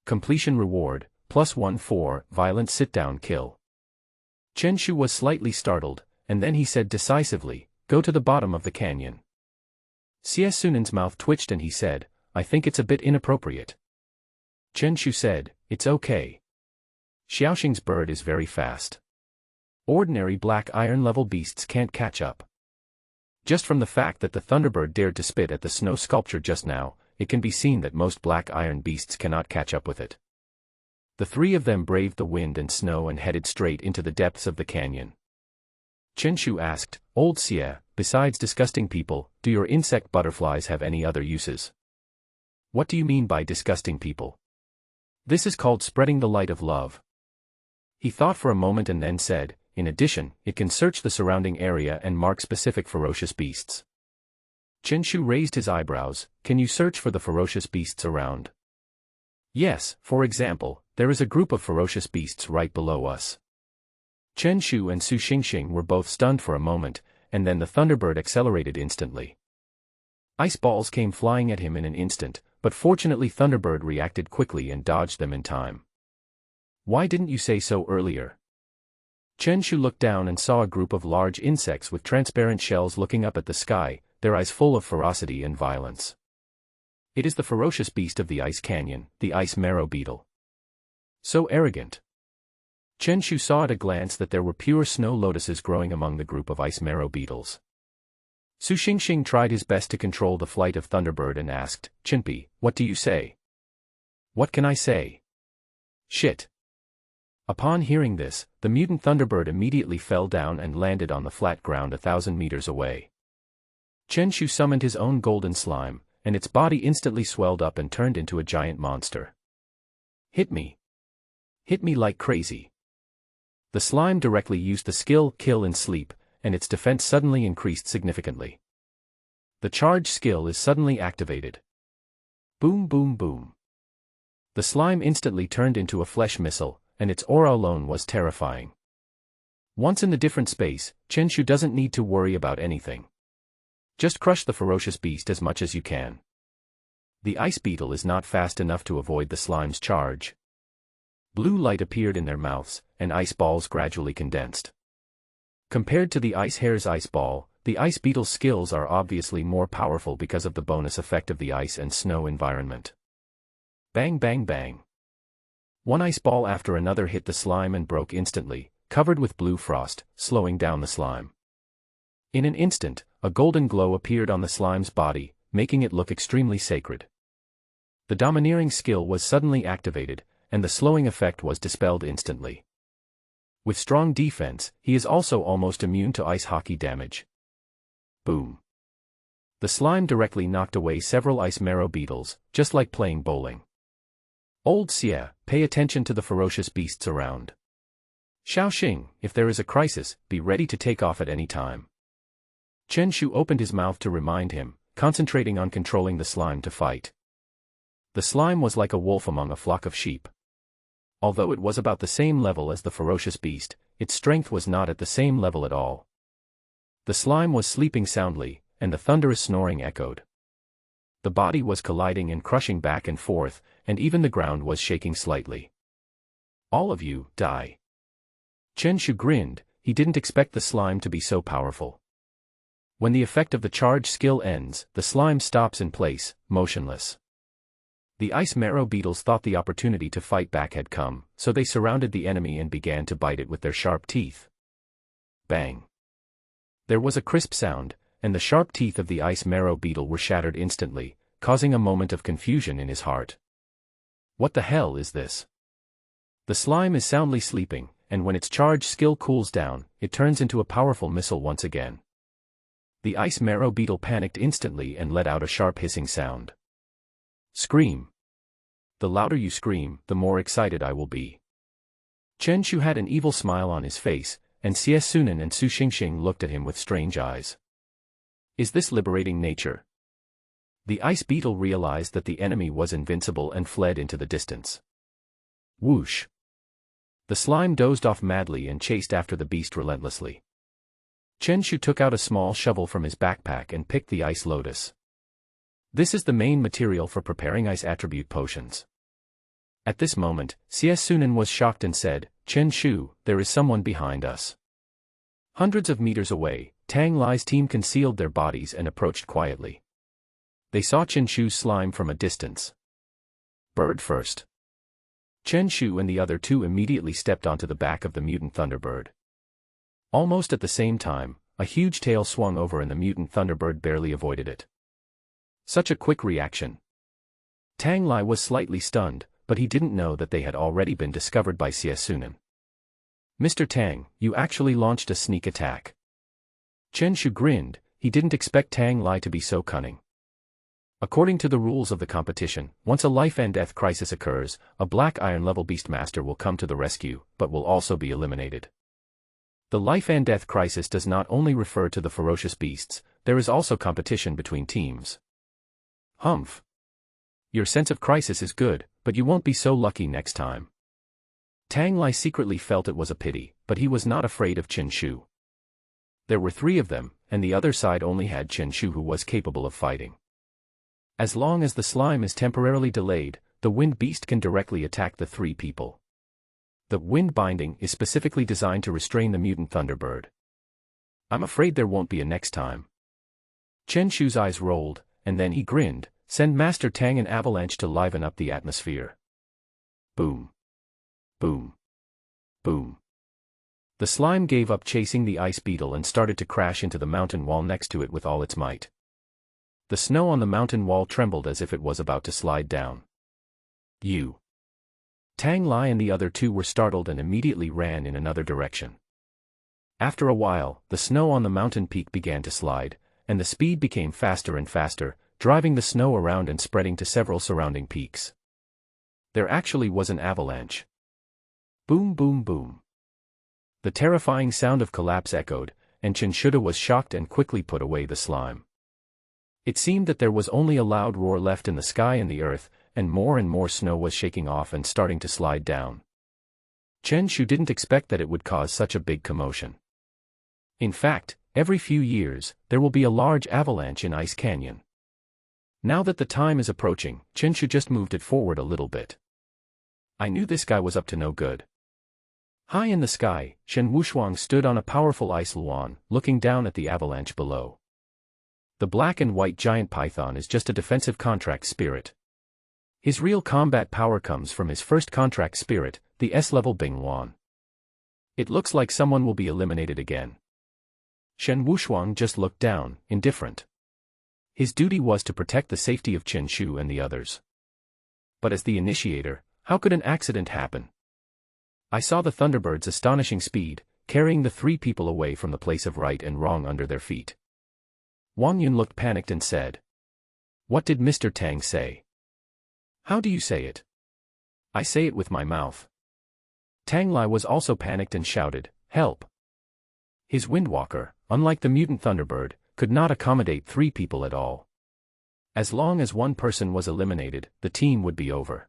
Completion reward, +1 for violent sit-down kill. Chen Shu was slightly startled, and then he said decisively, "Go to the bottom of the canyon." Xie Sunan's mouth twitched and he said, "I think it's a bit inappropriate." Chen Shu said, "It's okay. Xiaoxing's bird is very fast. Ordinary black iron-level beasts can't catch up." Just from the fact that the Thunderbird dared to spit at the snow sculpture just now, it can be seen that most black iron beasts cannot catch up with it. The three of them braved the wind and snow and headed straight into the depths of the canyon. Chen Shu asked, "Old Xie, besides disgusting people, do your insect butterflies have any other uses?" "What do you mean by disgusting people?" "This is called spreading the light of love." He thought for a moment and then said, "In addition, it can search the surrounding area and mark specific ferocious beasts." Chen Shu raised his eyebrows, "Can you search for the ferocious beasts around?" "Yes, for example, there is a group of ferocious beasts right below us." Chen Shu and Su Xingxing were both stunned for a moment, and then the Thunderbird accelerated instantly. Ice balls came flying at him in an instant, but fortunately Thunderbird reacted quickly and dodged them in time. "Why didn't you say so earlier?" Chen Shu looked down and saw a group of large insects with transparent shells looking up at the sky, their eyes full of ferocity and violence. It is the ferocious beast of the ice canyon, the ice marrow beetle. So arrogant. Chen Shu saw at a glance that there were pure snow lotuses growing among the group of ice marrow beetles. Su Xingxing tried his best to control the flight of Thunderbird and asked, "Chinpi, what do you say?" "What can I say? Shit." Upon hearing this, the mutant Thunderbird immediately fell down and landed on the flat ground 1,000 meters away. Chen Shu summoned his own golden slime, and its body instantly swelled up and turned into a giant monster. "Hit me. Hit me like crazy." The slime directly used the skill Kill and Sleep, and its defense suddenly increased significantly. The charge skill is suddenly activated. Boom boom boom. The slime instantly turned into a flesh missile, and its aura alone was terrifying. Once in the different space, Chen Shu doesn't need to worry about anything. Just crush the ferocious beast as much as you can. The ice beetle is not fast enough to avoid the slime's charge. Blue light appeared in their mouths, and ice balls gradually condensed. Compared to the ice hare's ice ball, the ice beetle's skills are obviously more powerful because of the bonus effect of the ice and snow environment. Bang bang bang. One ice ball after another hit the slime and broke instantly, covered with blue frost, slowing down the slime. In an instant, a golden glow appeared on the slime's body, making it look extremely sacred. The domineering skill was suddenly activated, and the slowing effect was dispelled instantly. With strong defense, he is also almost immune to ice hockey damage. Boom. The slime directly knocked away several ice marrow beetles, just like playing bowling. Old Xie, pay attention to the ferocious beasts around. Shaoxing, if there is a crisis, be ready to take off at any time. Chen Shu opened his mouth to remind him, concentrating on controlling the slime to fight. The slime was like a wolf among a flock of sheep. Although it was about the same level as the ferocious beast, its strength was not at the same level at all. The slime was sleeping soundly, and the thunderous snoring echoed. The body was colliding and crushing back and forth, and even the ground was shaking slightly. All of you, die. Chen Shu grinned, he didn't expect the slime to be so powerful. When the effect of the charge skill ends, the slime stops in place, motionless. The ice marrow beetles thought the opportunity to fight back had come, so they surrounded the enemy and began to bite it with their sharp teeth. Bang! There was a crisp sound, and the sharp teeth of the ice marrow beetle were shattered instantly, causing a moment of confusion in his heart. What the hell is this? The slime is soundly sleeping, and when its charge skill cools down, it turns into a powerful missile once again. The ice marrow beetle panicked instantly and let out a sharp hissing sound. Scream. The louder you scream, the more excited I will be. Chen Shu had an evil smile on his face, and Xie Sunan and Su Xingxing looked at him with strange eyes. Is this liberating nature? The ice beetle realized that the enemy was invincible and fled into the distance. Whoosh! The slime dozed off madly and chased after the beast relentlessly. Chen Shu took out a small shovel from his backpack and picked the ice lotus. This is the main material for preparing ice attribute potions. At this moment, Xie Sunan was shocked and said, Chen Shu, there is someone behind us. Hundreds of meters away, Tang Lai's team concealed their bodies and approached quietly. They saw Chen Shu's slime from a distance. Bird first. Chen Shu and the other two immediately stepped onto the back of the mutant thunderbird. Almost at the same time, a huge tail swung over and the mutant thunderbird barely avoided it. Such a quick reaction. Tang Lai was slightly stunned, but he didn't know that they had already been discovered by Xie Sunan. Mr. Tang, you actually launched a sneak attack. Chen Shu grinned, he didn't expect Tang Lai to be so cunning. According to the rules of the competition, once a life and death crisis occurs, a black iron level Beastmaster will come to the rescue, but will also be eliminated. The life and death crisis does not only refer to the ferocious beasts, there is also competition between teams. Humph. Your sense of crisis is good, but you won't be so lucky next time. Tang Lai secretly felt it was a pity, but he was not afraid of Chen Shu. There were 3 of them, and the other side only had Chen Shu who was capable of fighting. As long as the slime is temporarily delayed, the wind beast can directly attack the 3 people. The wind binding is specifically designed to restrain the mutant thunderbird. I'm afraid there won't be a next time. Chen Shu's eyes rolled, and then he grinned, send Master Tang an avalanche to liven up the atmosphere. Boom. Boom. Boom. The slime gave up chasing the ice beetle and started to crash into the mountain wall next to it with all its might. The snow on the mountain wall trembled as if it was about to slide down. You. Tang Lai and the other 2 were startled and immediately ran in another direction. After a while, the snow on the mountain peak began to slide, and the speed became faster and faster, driving the snow around and spreading to several surrounding peaks. There actually was an avalanche. Boom boom boom. The terrifying sound of collapse echoed, and Chen Shu was shocked and quickly put away the slime. It seemed that there was only a loud roar left in the sky and the earth, and more snow was shaking off and starting to slide down. Chen Shu didn't expect that it would cause such a big commotion. In fact, every few years, there will be a large avalanche in Ice Canyon. Now that the time is approaching, Chen Shu just moved it forward a little bit. I knew this guy was up to no good. High in the sky, Shen Wushuang stood on a powerful ice luan, looking down at the avalanche below. The black and white giant python is just a defensive contract spirit. His real combat power comes from his first contract spirit, the S-level Bing Luan. It looks like someone will be eliminated again. Shen Wushuang just looked down, indifferent. His duty was to protect the safety of Chen Shu and the others. But as the initiator, how could an accident happen? I saw the Thunderbird's astonishing speed, carrying the 3 people away from the place of right and wrong under their feet. Wang Yun looked panicked and said, "What did Mr. Tang say?" "How do you say it?" "I say it with my mouth." Tang Lai was also panicked and shouted, "Help!" His Windwalker, unlike the mutant Thunderbird, could not accommodate 3 people at all. As long as one person was eliminated, the team would be over.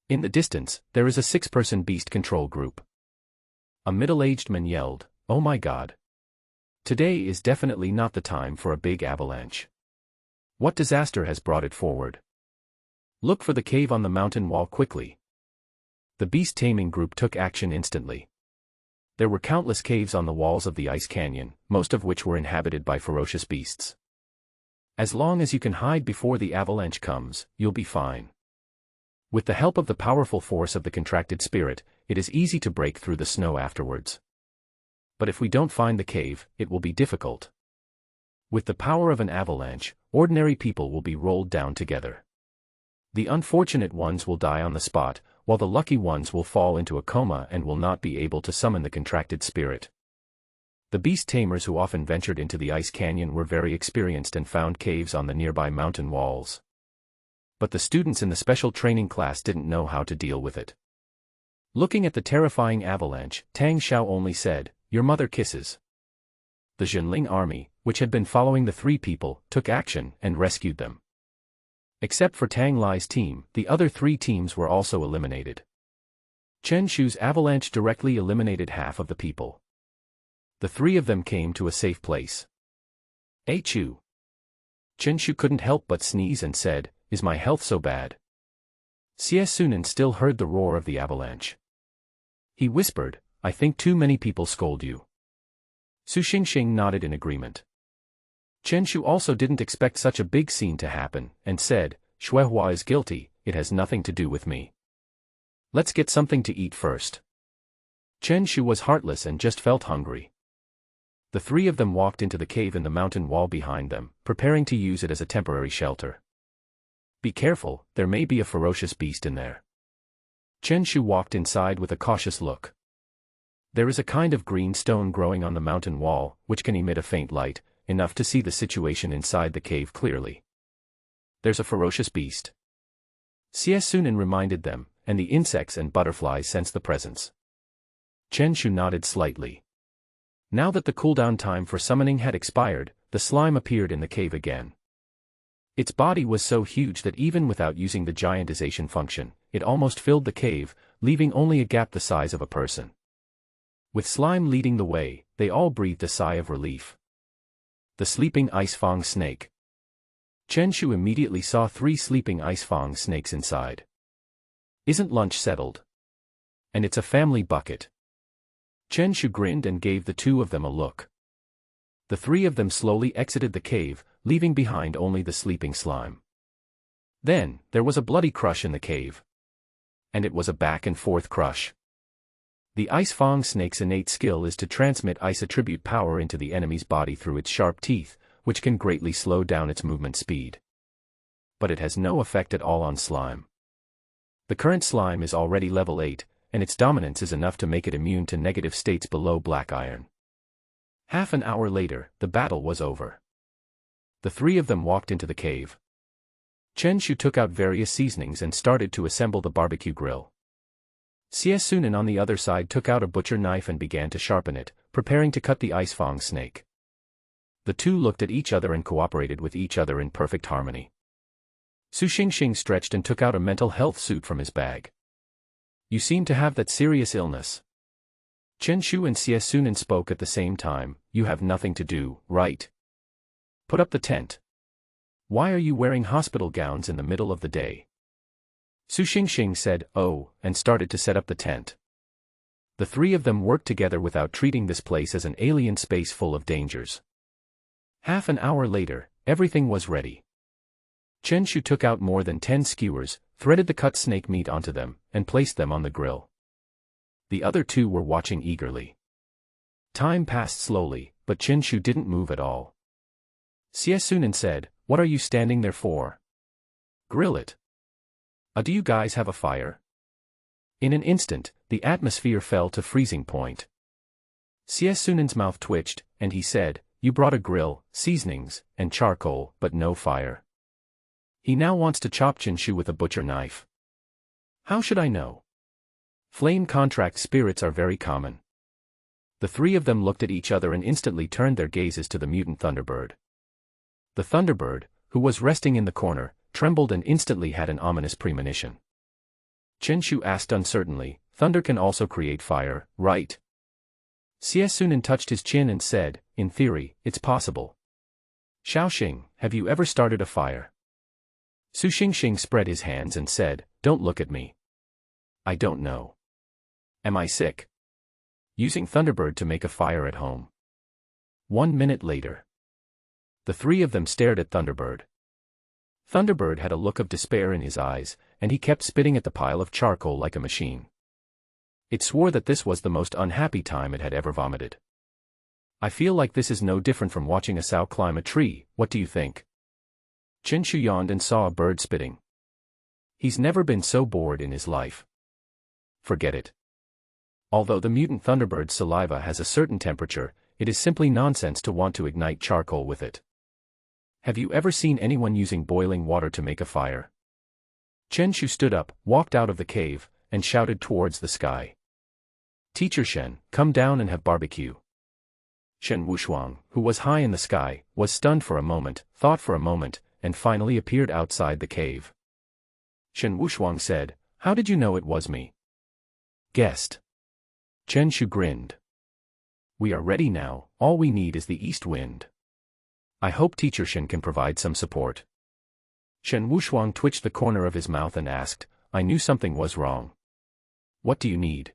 In the distance, there is a 6-person beast control group. A middle-aged man yelled, "Oh my God! Today is definitely not the time for a big avalanche. What disaster has brought it forward? Look for the cave on the mountain wall quickly." The beast-taming group took action instantly. There were countless caves on the walls of the ice canyon, most of which were inhabited by ferocious beasts. As long as you can hide before the avalanche comes, you'll be fine. With the help of the powerful force of the contracted spirit, it is easy to break through the snow afterwards. But if we don't find the cave, it will be difficult. With the power of an avalanche, ordinary people will be rolled down together. The unfortunate ones will die on the spot, while the lucky ones will fall into a coma and will not be able to summon the contracted spirit. The beast tamers who often ventured into the ice canyon were very experienced and found caves on the nearby mountain walls. But the students in the special training class didn't know how to deal with it. Looking at the terrifying avalanche, Tang Xiao only said, "Your mother kisses." The Zhenling army, which had been following the 3 people, took action and rescued them. Except for Tang Lai's team, the other 3 teams were also eliminated. Chen Shu's avalanche directly eliminated half of the people. The 3 of them came to a safe place. "Achoo!" Chen Shu couldn't help but sneeze and said, "Is my health so bad?" Xie Sunan still heard the roar of the avalanche. He whispered, "I think too many people scold you." Su Xingxing nodded in agreement. Chen Shu also didn't expect such a big scene to happen, and said, "Shuehua is guilty, it has nothing to do with me. Let's get something to eat first." Chen Shu was heartless and just felt hungry. The 3 of them walked into the cave in the mountain wall behind them, preparing to use it as a temporary shelter. "Be careful, there may be a ferocious beast in there." Chen Shu walked inside with a cautious look. There is a kind of green stone growing on the mountain wall, which can emit a faint light, enough to see the situation inside the cave clearly. "There's a ferocious beast." Xie Sunan reminded them, and the insects and butterflies sensed the presence. Chen Shu nodded slightly. Now that the cooldown time for summoning had expired, the slime appeared in the cave again. Its body was so huge that even without using the giantization function, it almost filled the cave, leaving only a gap the size of a person. With slime leading the way, they all breathed a sigh of relief. The sleeping ice fang snake. Chen Shu immediately saw 3 sleeping ice fang snakes inside. "Isn't lunch settled? And it's a family bucket." Chen Shu grinned and gave the 2 of them a look. The 3 of them slowly exited the cave, leaving behind only the sleeping slime. Then, there was a bloody crush in the cave. And it was a back-and-forth crush. The ice fang snake's innate skill is to transmit ice attribute power into the enemy's body through its sharp teeth, which can greatly slow down its movement speed. But it has no effect at all on slime. The current slime is already level 8, and its dominance is enough to make it immune to negative states below black iron. Half an hour later, the battle was over. The 3 of them walked into the cave. Chen Shu took out various seasonings and started to assemble the barbecue grill. Xie Sunan on the other side took out a butcher knife and began to sharpen it, preparing to cut the ice fang snake. The 2 looked at each other and cooperated with each other in perfect harmony. Su Xingxing stretched and took out a mental health suit from his bag. "You seem to have that serious illness." Chen Shu and Xie Sunan spoke at the same time. "You have nothing to do, right? Put up the tent. Why are you wearing hospital gowns in the middle of the day?" Su Xingxing said, "Oh," and started to set up the tent. The 3 of them worked together without treating this place as an alien space full of dangers. Half an hour later, everything was ready. Chen Shu took out more than 10 skewers, threaded the cut snake meat onto them, and placed them on the grill. The other 2 were watching eagerly. Time passed slowly, but Chen Shu didn't move at all. Xie Sunan said, "What are you standing there for? Grill it." Do you guys have a fire? In an instant, the atmosphere fell to freezing point. Sunen's mouth twitched, and he said, "You brought a grill, seasonings, and charcoal, but no fire." He now wants to chop Qinshu with a butcher knife. How should I know? Flame contract spirits are very common. The three of them looked at each other and instantly turned their gazes to the mutant Thunderbird. The Thunderbird, who was resting in the corner, trembled and instantly had an ominous premonition. Qinshu asked uncertainly, "Thunder can also create fire, right?" Sunen touched his chin and said, "In theory, it's possible." "Shaoxing, have you ever started a fire?" Su Xingxing spread his hands and said, "Don't look at me. I don't know. Am I sick? Using Thunderbird to make a fire at home." 1 minute later. The three of them stared at Thunderbird. Thunderbird had a look of despair in his eyes, and he kept spitting at the pile of charcoal like a machine. It swore that this was the most unhappy time it had ever vomited. "I feel like this is no different from watching a sow climb a tree, what do you think?" Qinshu yawned and saw a bird spitting. He's never been so bored in his life. Forget it. Although the mutant Thunderbird's saliva has a certain temperature, it is simply nonsense to want to ignite charcoal with it. Have you ever seen anyone using boiling water to make a fire? Qinshu stood up, walked out of the cave, and shouted towards the sky. "Teacher Shen, come down and have barbecue." Shen Wushuang, who was high in the sky, was stunned for a moment, thought for a moment, and finally appeared outside the cave. Shen Wushuang said, "How did you know it was me?" "Guessed." Qinshu grinned. "We are ready now, all we need is the east wind. I hope Teacher Shen can provide some support." Shen Wushuang twitched the corner of his mouth and asked, "I knew something was wrong. What do you need?"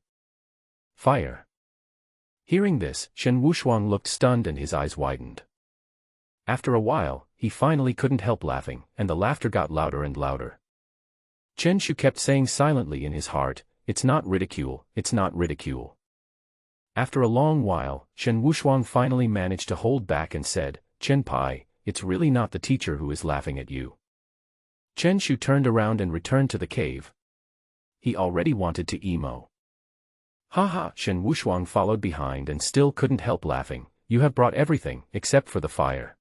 "Fire." Hearing this, Shen Wushuang looked stunned and his eyes widened. After a while, he finally couldn't help laughing, and the laughter got louder and louder. Qinshu kept saying silently in his heart, "It's not ridicule, it's not ridicule." After a long while, Shen Wushuang finally managed to hold back and said, "Chen Pai, it's really not the teacher who is laughing at you." Qinshu turned around and returned to the cave. He already wanted to emo. "Ha ha!" Shen Wushuang followed behind and still couldn't help laughing. "You have brought everything, except for the fire.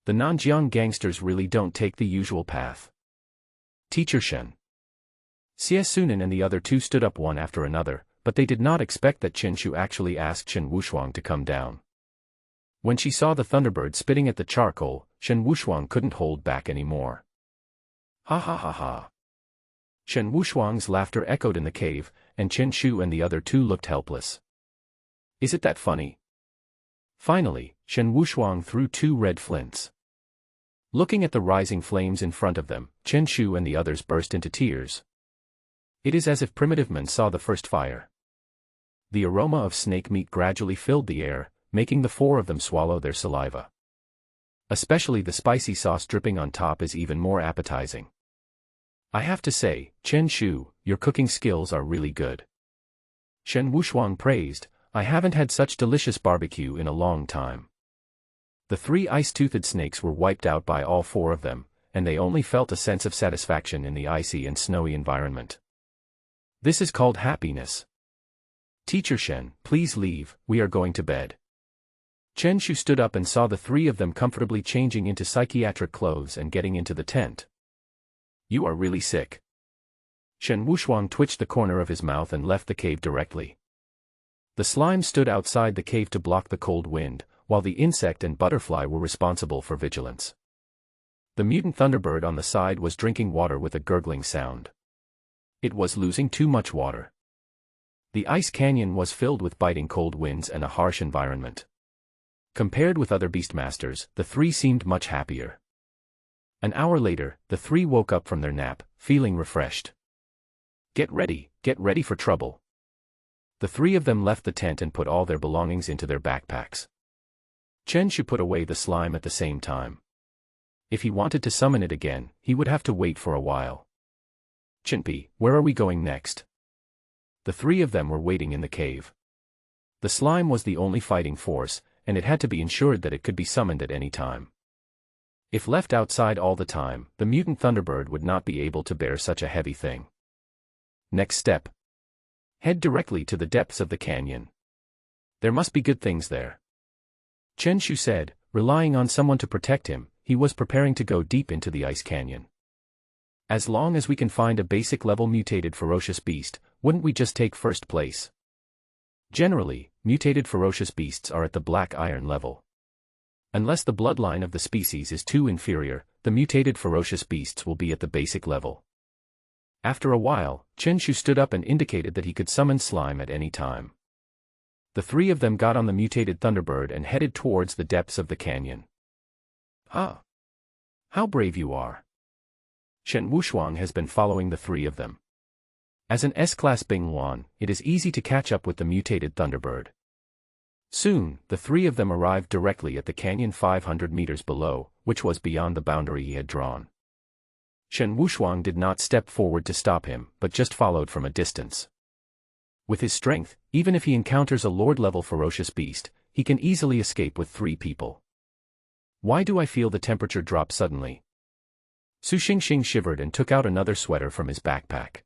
The Nanjiang gangsters really don't take the usual path." Teacher Shen. Sunen and the other two stood up one after another, but they did not expect that Qinshu actually asked Shen Wushuang to come down. When she saw the Thunderbird spitting at the charcoal, Shen Wushuang couldn't hold back anymore. "Ha ha ha ha." Shen Wushuang's laughter echoed in the cave, and Qinshu and the other two looked helpless. "Is it that funny?" Finally, Shen Wushuang threw 2 red flints. Looking at the rising flames in front of them, Qinshu and the others burst into tears. It is as if primitive men saw the first fire. The aroma of snake meat gradually filled the air, making the 4 of them swallow their saliva. Especially the spicy sauce dripping on top is even more appetizing. "I have to say, Qinshu, your cooking skills are really good." Shen Wushuang praised, "I haven't had such delicious barbecue in a long time." The 3 ice-toothed snakes were wiped out by all 4 of them, and they only felt a sense of satisfaction in the icy and snowy environment. This is called happiness. "Teacher Shen, please leave, we are going to bed." Qinshu stood up and saw the 3 of them comfortably changing into psychiatric clothes and getting into the tent. "You are really sick." Shen Wushuang twitched the corner of his mouth and left the cave directly. The slime stood outside the cave to block the cold wind, while the insect and butterfly were responsible for vigilance. The mutant Thunderbird on the side was drinking water with a gurgling sound. It was losing too much water. The ice canyon was filled with biting cold winds and a harsh environment. Compared with other beastmasters, the 3 seemed much happier. An hour later, the 3 woke up from their nap, feeling refreshed. Get ready for trouble." The 3 of them left the tent and put all their belongings into their backpacks. Qinshu put away the slime at the same time. If he wanted to summon it again, he would have to wait for a while. "Chinpi, where are we going next?" The 3 of them were waiting in the cave. The slime was the only fighting force, and it had to be ensured that it could be summoned at any time. If left outside all the time, the mutant Thunderbird would not be able to bear such a heavy thing. Next step. Head directly to the depths of the canyon. There must be good things there. Chen Shu said, relying on someone to protect him. He was preparing to go deep into the ice canyon. As long as we can find a basic level mutated ferocious beast, wouldn't we just take first place? Generally, mutated ferocious beasts are at the black iron level. Unless the bloodline of the species is too inferior, the mutated ferocious beasts will be at the basic level. After a while, Chen Shu stood up and indicated that he could summon slime at any time. The three of them got on the mutated Thunderbird and headed towards the depths of the canyon. Ah! How brave you are! Shen Wushuang has been following the three of them. As an S-class Binghuan, it is easy to catch up with the mutated Thunderbird. Soon, the three of them arrived directly at the canyon 500 meters below, which was beyond the boundary he had drawn. Shen Wushuang did not step forward to stop him, but just followed from a distance. With his strength, even if he encounters a lord-level ferocious beast, he can easily escape with 3 people. Why do I feel the temperature drop suddenly? Su Xingxing shivered and took out another sweater from his backpack.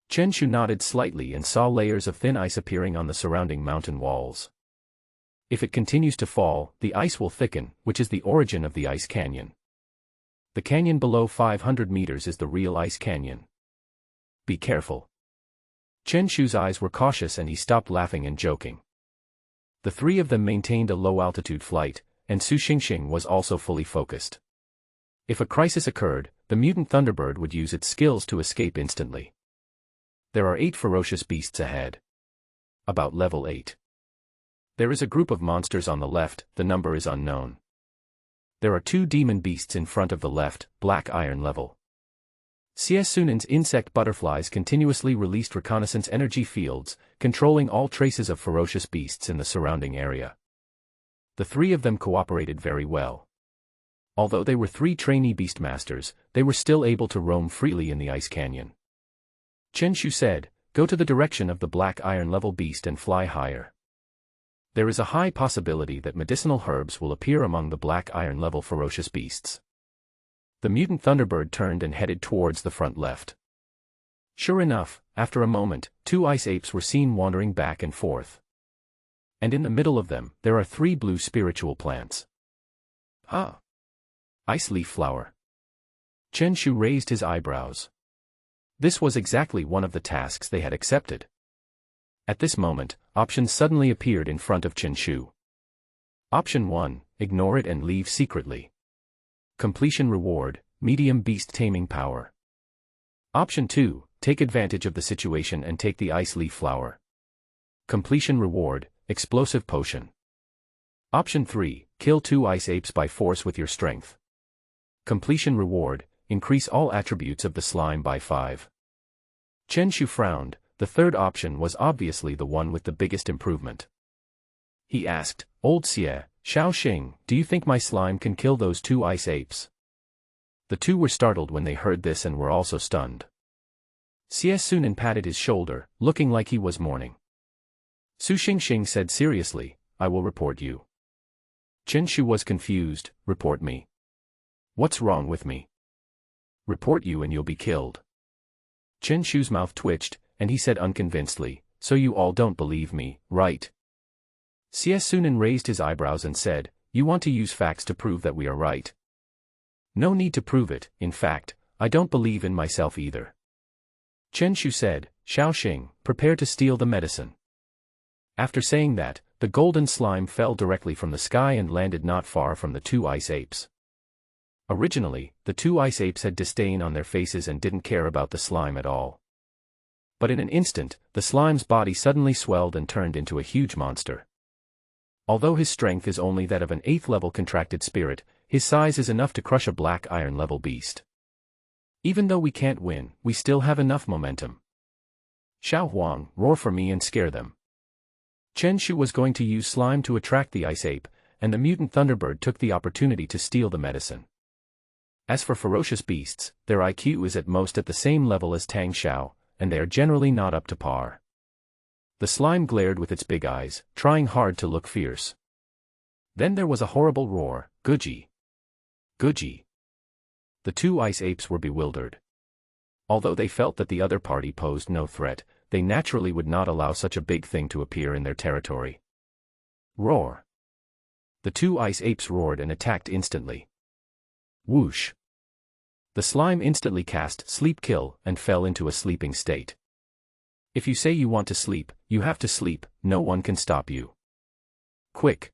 Chen Shu nodded slightly and saw layers of thin ice appearing on the surrounding mountain walls. If it continues to fall, the ice will thicken, which is the origin of the ice canyon. The canyon below 500 meters is the real ice canyon. Be careful. Chen Shu's eyes were cautious and he stopped laughing and joking. The three of them maintained a low-altitude flight, and Su Xingxing was also fully focused. If a crisis occurred, the mutant Thunderbird would use its skills to escape instantly. There are 8 ferocious beasts ahead. About level 8. There is a group of monsters on the left, the number is unknown. There are 2 demon beasts in front of the left, black iron level. CS Sunan's insect butterflies continuously released reconnaissance energy fields, controlling all traces of ferocious beasts in the surrounding area. The 3 of them cooperated very well. Although they were 3 trainee beastmasters, they were still able to roam freely in the ice canyon. Chen Shu said, "Go to the direction of the black iron level beast and fly higher. There is a high possibility that medicinal herbs will appear among the black iron level ferocious beasts." The mutant Thunderbird turned and headed towards the front left. Sure enough, after a moment, 2 ice apes were seen wandering back and forth. And in the middle of them, there are 3 blue spiritual plants. Ah! Ice leaf flower. Chen Shu raised his eyebrows. This was exactly one of the tasks they had accepted. At this moment, options suddenly appeared in front of Chen Shu. Option 1, ignore it and leave secretly. Completion reward, medium beast-taming power. Option 2, take advantage of the situation and take the ice leaf flower. Completion reward, explosive potion. Option 3, kill 2 ice apes by force with your strength. Completion reward, increase all attributes of the slime by 5. Chen Shu frowned. The third option was obviously the one with the biggest improvement. He asked, "Old Xie, Xiao Xing, do you think my slime can kill those 2 ice apes?" The 2 were startled when they heard this and were also stunned. Xie Sunan patted his shoulder, looking like he was mourning. Su Xingxing said seriously, "I will report you." Chen Shu was confused, "Report me? What's wrong with me?" "Report you and you'll be killed." Chen Shu's mouth twitched, and he said unconvincedly, "So you all don't believe me, right?" Xie Sunan raised his eyebrows and said, "You want to use facts to prove that we are right?" "No need to prove it, in fact, I don't believe in myself either." Chen Shu said, "Xiao Xing, prepare to steal the medicine." After saying that, the golden slime fell directly from the sky and landed not far from the 2 ice apes. Originally, the 2 ice apes had disdain on their faces and didn't care about the slime at all. But in an instant, the slime's body suddenly swelled and turned into a huge monster. Although his strength is only that of an 8th-level contracted spirit, his size is enough to crush a black iron-level beast. Even though we can't win, we still have enough momentum. Xiao Huang, roar for me and scare them. Chen Shu was going to use slime to attract the ice ape, and the mutant Thunderbird took the opportunity to steal the medicine. As for ferocious beasts, their IQ is at most at the same level as Tang Xiao, and they are generally not up to par. The slime glared with its big eyes, trying hard to look fierce. Then there was a horrible roar, "Guji!" Guji. The two ice apes were bewildered. Although they felt that the other party posed no threat, they naturally would not allow such a big thing to appear in their territory. Roar. The two ice apes roared and attacked instantly. Whoosh. The slime instantly cast Sleep Kill and fell into a sleeping state. If you say you want to sleep, you have to sleep, no one can stop you. Quick.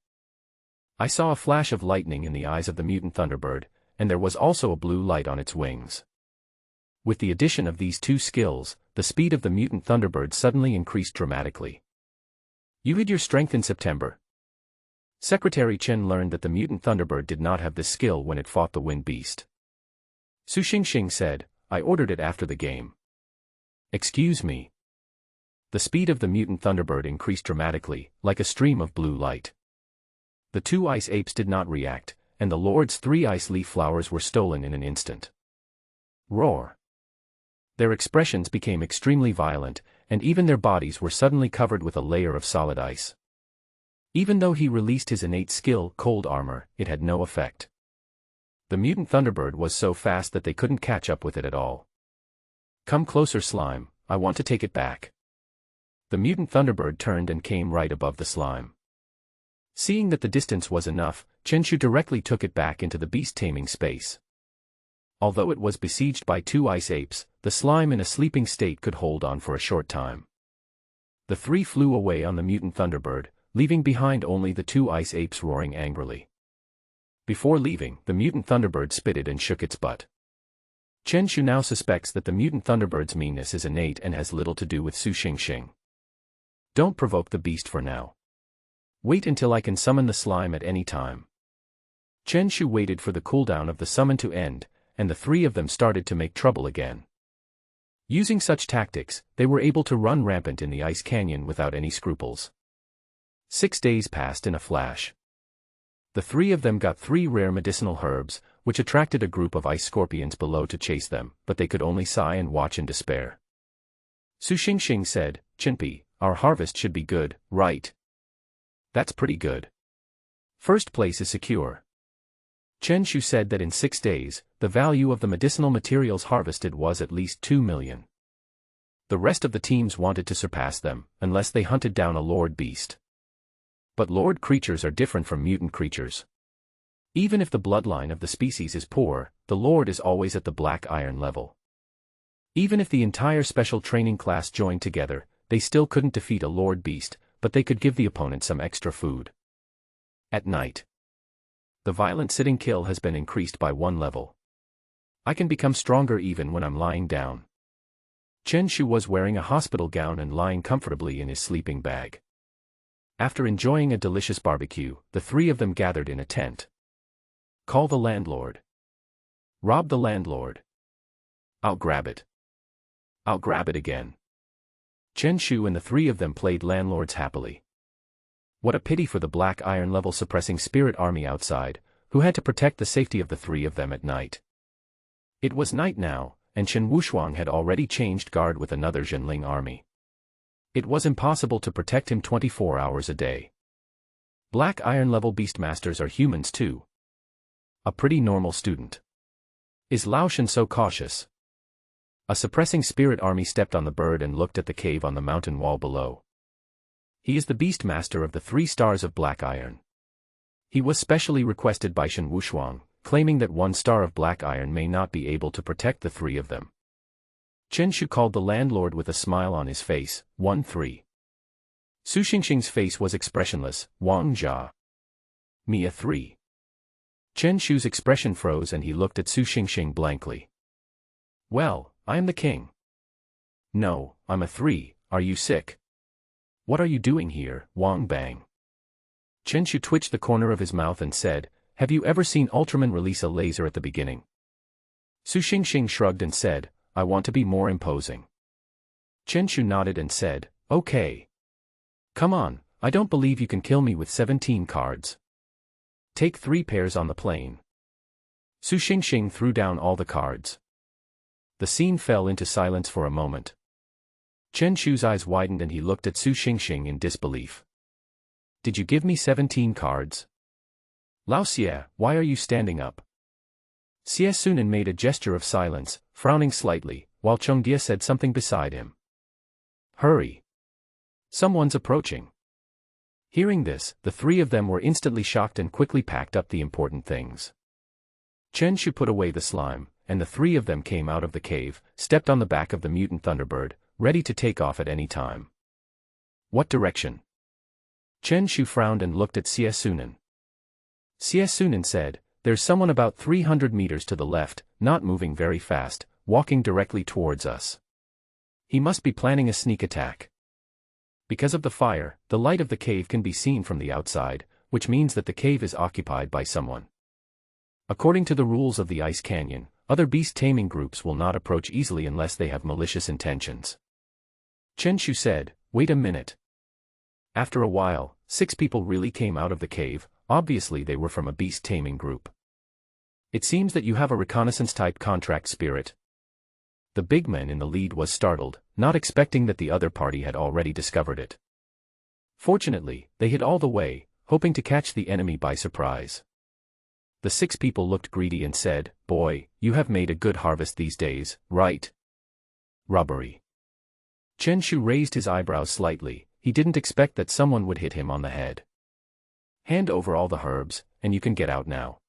I saw a flash of lightning in the eyes of the mutant thunderbird, and there was also a blue light on its wings. With the addition of these two skills, the speed of the mutant thunderbird suddenly increased dramatically. You hid your strength in September. Secretary Chen learned that the mutant thunderbird did not have this skill when it fought the wind beast. Su Xingxing said, I ordered it after the game. Excuse me. The speed of the mutant thunderbird increased dramatically, like a stream of blue light. The two ice apes did not react, and the Lord's 3 ice leaf flowers were stolen in an instant. Roar. Their expressions became extremely violent, and even their bodies were suddenly covered with a layer of solid ice. Even though he released his innate skill, Cold Armor, it had no effect. The mutant thunderbird was so fast that they couldn't catch up with it at all. Come closer, slime, I want to take it back. The mutant thunderbird turned and came right above the slime. Seeing that the distance was enough, Chenshu directly took it back into the beast-taming space. Although it was besieged by 2 ice apes, the slime in a sleeping state could hold on for a short time. The 3 flew away on the mutant thunderbird, leaving behind only the 2 ice apes roaring angrily. Before leaving, the mutant thunderbird spitted and shook its butt. Chenshu now suspects that the mutant thunderbird's meanness is innate and has little to do with Su Xingxing. Don't provoke the beast for now. Wait until I can summon the slime at any time. Chenshu waited for the cooldown of the summon to end, and the 3 of them started to make trouble again. Using such tactics, they were able to run rampant in the ice canyon without any scruples. 6 days passed in a flash. The 3 of them got 3 rare medicinal herbs, which attracted a group of ice scorpions below to chase them, but they could only sigh and watch in despair. Su Xingxing said, Chenpi, our harvest should be good, right? That's pretty good. First place is secure. Chenshu said that in 6 days, the value of the medicinal materials harvested was at least 2 million. The rest of the teams wanted to surpass them, unless they hunted down a lord beast. But lord creatures are different from mutant creatures. Even if the bloodline of the species is poor, the lord is always at the black iron level. Even if the entire special training class joined together, they still couldn't defeat a lord beast, but they could give the opponent some extra food. At night. The violent sitting kill has been increased by 1 level. I can become stronger even when I'm lying down. Chenshu was wearing a hospital gown and lying comfortably in his sleeping bag. After enjoying a delicious barbecue, the 3 of them gathered in a tent. Call the landlord. Rob the landlord. I'll grab it. I'll grab it again. Chenshu and the 3 of them played landlords happily. What a pity for the black iron level suppressing spirit army outside, who had to protect the safety of the 3 of them at night. It was night now, and Shen Wushuang had already changed guard with another Zhenling army. It was impossible to protect him 24 hours a day. Black iron level beastmasters are humans too. A pretty normal student. Is Lao Shen so cautious? A suppressing spirit army stepped on the bird and looked at the cave on the mountain wall below. He is the beastmaster of the 3 stars of black iron. He was specially requested by Shen Wushuang, claiming that 1 star of black iron may not be able to protect the 3 of them. Chenshu called the landlord with a smile on his face, 1-3. Su Xingxing's face was expressionless, Wang Jia. Me a 3. Chenshu's expression froze and he looked at Su Xingxing blankly. Well, I am the king. No, I'm a 3, are you sick? What are you doing here, Wang Bang? Chenshu twitched the corner of his mouth and said, have you ever seen Ultraman release a laser at the beginning? Su Xingxing shrugged and said, I want to be more imposing. Chenshu nodded and said, okay. Come on, I don't believe you can kill me with 17 cards. Take 3 pairs on the plane. Su Xingxing threw down all the cards. The scene fell into silence for a moment. Chenshu's eyes widened and he looked at Su Xingxing in disbelief. Did you give me 17 cards? Lao Xie, why are you standing up? Xie Sunan made a gesture of silence, frowning slightly, while Chongdia said something beside him. Hurry! Someone's approaching. Hearing this, the three of them were instantly shocked and quickly packed up the important things. Chen Shu put away the slime, and the three of them came out of the cave, stepped on the back of the mutant thunderbird, ready to take off at any time. What direction? Chen Shu frowned and looked at Xie Sunan. Xie Sunan said, "There's someone about 300 meters to the left, not moving very fast, walking directly towards us. He must be planning a sneak attack. Because of the fire, the light of the cave can be seen from the outside, which means that the cave is occupied by someone. According to the rules of the Ice Canyon, other beast-taming groups will not approach easily unless they have malicious intentions." Chen Shu said, "Wait a minute." After a while, 6 people really came out of the cave. Obviously they were from a beast-taming group. "It seems that you have a reconnaissance-type contract spirit." The big man in the lead was startled, not expecting that the other party had already discovered it. Fortunately, they hid all the way, hoping to catch the enemy by surprise. The 6 people looked greedy and said, "Boy, you have made a good harvest these days, right?" Robbery. Chen Shu raised his eyebrows slightly. He didn't expect that someone would hit him on the head. "Hand over all the herbs, and you can get out now."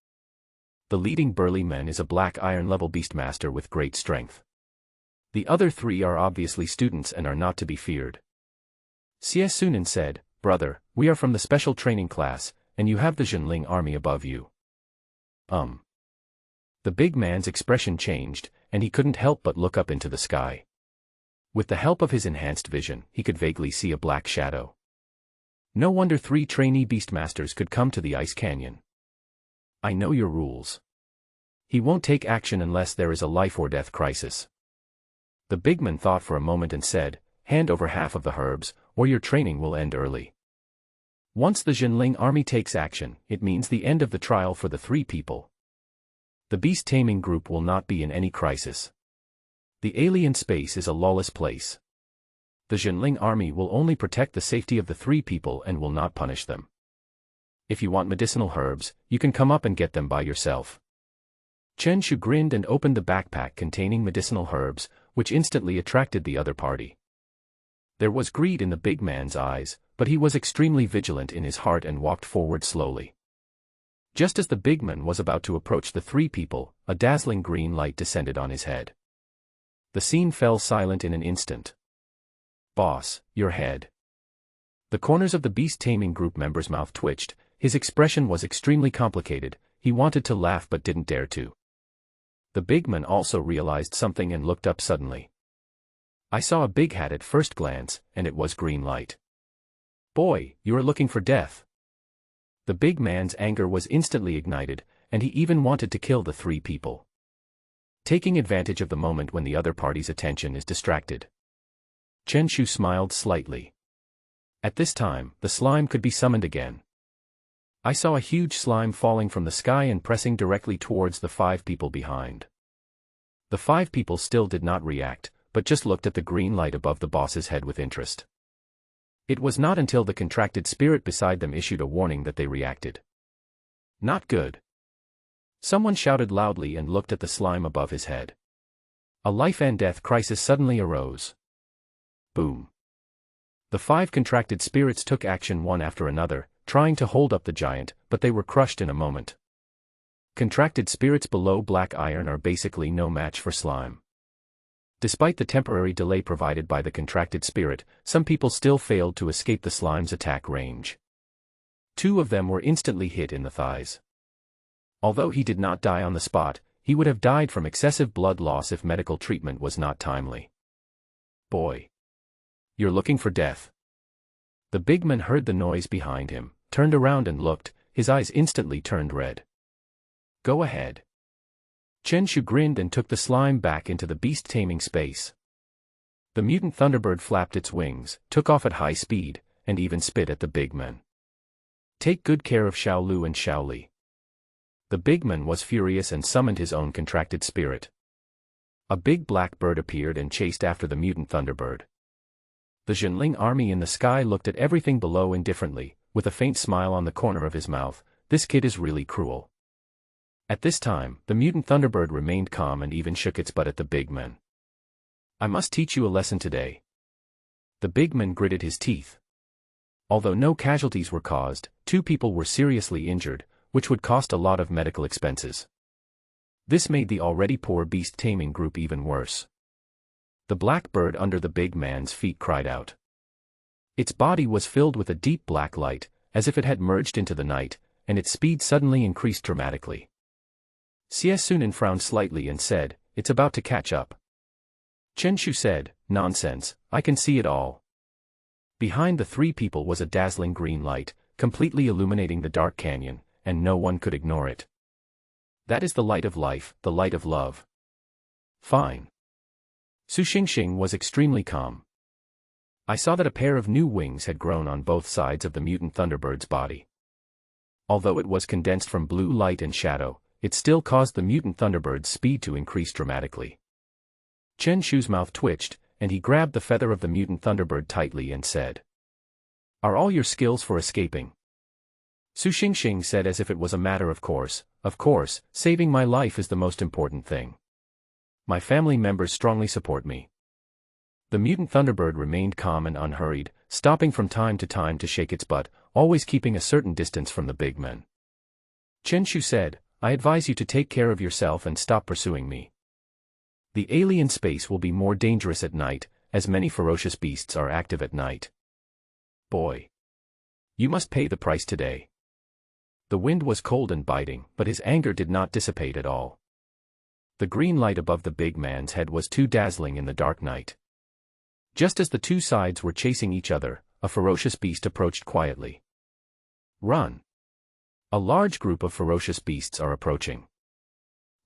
The leading burly man is a black iron-level beastmaster with great strength. The other 3 are obviously students and are not to be feared. Xie Sunan said, "Brother, we are from the special training class, and you have the Zhenling army above you." The big man's expression changed, and he couldn't help but look up into the sky. With the help of his enhanced vision, he could vaguely see a black shadow. No wonder 3 trainee beastmasters could come to the Ice Canyon. "I know your rules. He won't take action unless there is a life-or-death crisis." The big man thought for a moment and said, "Hand over half of the herbs, or your training will end early." Once the Zhenling army takes action, it means the end of the trial for the 3 people. The beast-taming group will not be in any crisis. The alien space is a lawless place. The Zhenling army will only protect the safety of the 3 people and will not punish them. If you want medicinal herbs, you can come up and get them by yourself. Chen Shu grinned and opened the backpack containing medicinal herbs, which instantly attracted the other party. There was greed in the big man's eyes, but he was extremely vigilant in his heart and walked forward slowly. Just as the big man was about to approach the 3 people, a dazzling green light descended on his head. The scene fell silent in an instant. "Boss, your head." The corners of the beast-taming group member's mouth twitched. His expression was extremely complicated. He wanted to laugh but didn't dare to. The big man also realized something and looked up suddenly. "I saw a big hat at first glance, and it was green light." "Boy, you are looking for death." The big man's anger was instantly ignited, and he even wanted to kill the 3 people. Taking advantage of the moment when the other party's attention is distracted, Chen Shu smiled slightly. At this time, the slime could be summoned again. I saw a huge slime falling from the sky and pressing directly towards the 5 people behind. The 5 people still did not react, but just looked at the green light above the boss's head with interest. It was not until the contracted spirit beside them issued a warning that they reacted. "Not good." Someone shouted loudly and looked at the slime above his head. A life-and-death crisis suddenly arose. Boom. The 5 contracted spirits took action one after another, trying to hold up the giant, but they were crushed in a moment. Contracted spirits below black iron are basically no match for slime. Despite the temporary delay provided by the contracted spirit, some people still failed to escape the slime's attack range. 2 of them were instantly hit in the thighs. Although he did not die on the spot, he would have died from excessive blood loss if medical treatment was not timely. "Boy, you're looking for death." The big man heard the noise behind him, turned around and looked. His eyes instantly turned red. "Go ahead." Chen Shu grinned and took the slime back into the beast-taming space. The mutant thunderbird flapped its wings, took off at high speed, and even spit at the big man. "Take good care of Xiao Lu and Xiao Li." The big man was furious and summoned his own contracted spirit. A big black bird appeared and chased after the mutant thunderbird. The Zhenling army in the sky looked at everything below indifferently, with a faint smile on the corner of his mouth. "This kid is really cruel." At this time, the mutant thunderbird remained calm and even shook its butt at the big man. I must teach you a lesson today. The big man gritted his teeth. Although no casualties were caused, 2 people were seriously injured, which would cost a lot of medical expenses. This made the already poor beast-taming group even worse. The black bird under the big man's feet cried out. Its body was filled with a deep black light, as if it had merged into the night, and its speed suddenly increased dramatically. Sunin frowned slightly and said, "It's about to catch up." Chen Shu said, "Nonsense, I can see it all." Behind the 3 people was a dazzling green light, completely illuminating the dark canyon, and no one could ignore it. That is the light of life, the light of love. Fine. Su Xingxing was extremely calm. I saw that a pair of new wings had grown on both sides of the mutant thunderbird's body. Although it was condensed from blue light and shadow, it still caused the mutant thunderbird's speed to increase dramatically. Chen Shu's mouth twitched, and he grabbed the feather of the mutant thunderbird tightly and said, "Are all your skills for escaping?" Su Xingxing said as if it was a matter of course, saving my life is the most important thing. My family members strongly support me." The mutant thunderbird remained calm and unhurried, stopping from time to time to shake its butt, always keeping a certain distance from the big men. Chen Shu said, "I advise you to take care of yourself and stop pursuing me. The alien space will be more dangerous at night, as many ferocious beasts are active at night. Boy, you must pay the price today." The wind was cold and biting, but his anger did not dissipate at all. The green light above the big man's head was too dazzling in the dark night. Just as the 2 sides were chasing each other, a ferocious beast approached quietly. "Run! A large group of ferocious beasts are approaching."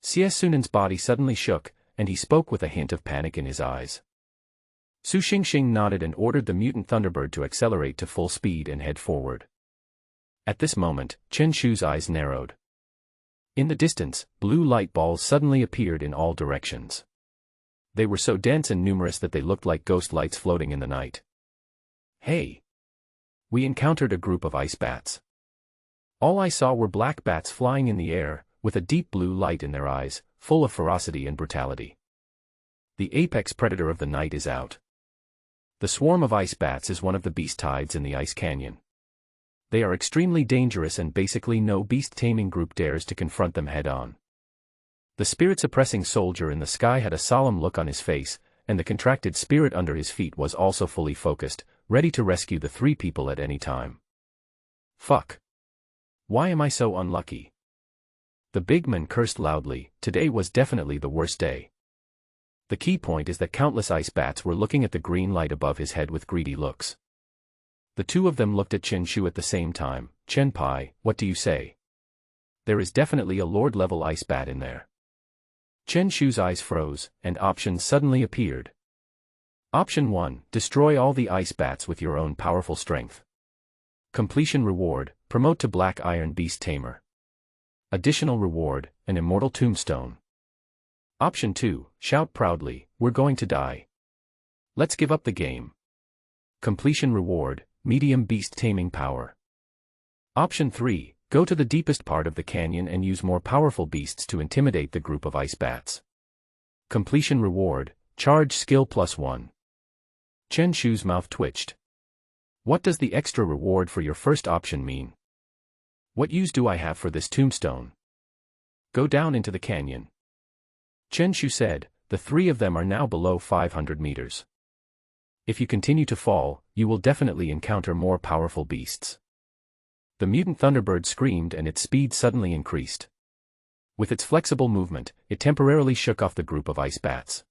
Sunin's body suddenly shook, and he spoke with a hint of panic in his eyes. Su Xingxing nodded and ordered the mutant thunderbird to accelerate to full speed and head forward. At this moment, Chen Shu's eyes narrowed. In the distance, blue light balls suddenly appeared in all directions. They were so dense and numerous that they looked like ghost lights floating in the night. "Hey! We encountered a group of ice bats. All I saw were black bats flying in the air, with a deep blue light in their eyes, full of ferocity and brutality. The apex predator of the night is out. The swarm of ice bats is one of the beast tides in the ice canyon. They are extremely dangerous and basically no beast-taming group dares to confront them head-on." The spirit-suppressing soldier in the sky had a solemn look on his face, and the contracted spirit under his feet was also fully focused, ready to rescue the 3 people at any time. Fuck. Why am I so unlucky? The big man cursed loudly. Today was definitely the worst day. The key point is that countless ice bats were looking at the green light above his head with greedy looks. The 2 of them looked at Chen Shu at the same time. "Chen Pai, what do you say? There is definitely a Lord-level ice bat in there." Chen Shu's eyes froze, and options suddenly appeared. Option 1, destroy all the ice bats with your own powerful strength. Completion reward, promote to Black Iron Beast Tamer. Additional reward, an immortal tombstone. Option 2, shout proudly, "We're going to die. Let's give up the game." Completion reward, medium beast taming power. Option 3, go to the deepest part of the canyon and use more powerful beasts to intimidate the group of ice bats. Completion reward, charge skill +1. Chen Shu's mouth twitched. What does the extra reward for your first option mean? What use do I have for this tombstone? Go down into the canyon. Chen Shu said, the 3 of them are now below 500 meters. If you continue to fall, you will definitely encounter more powerful beasts. The mutant thunderbird screamed and its speed suddenly increased. With its flexible movement, it temporarily shook off the group of ice bats.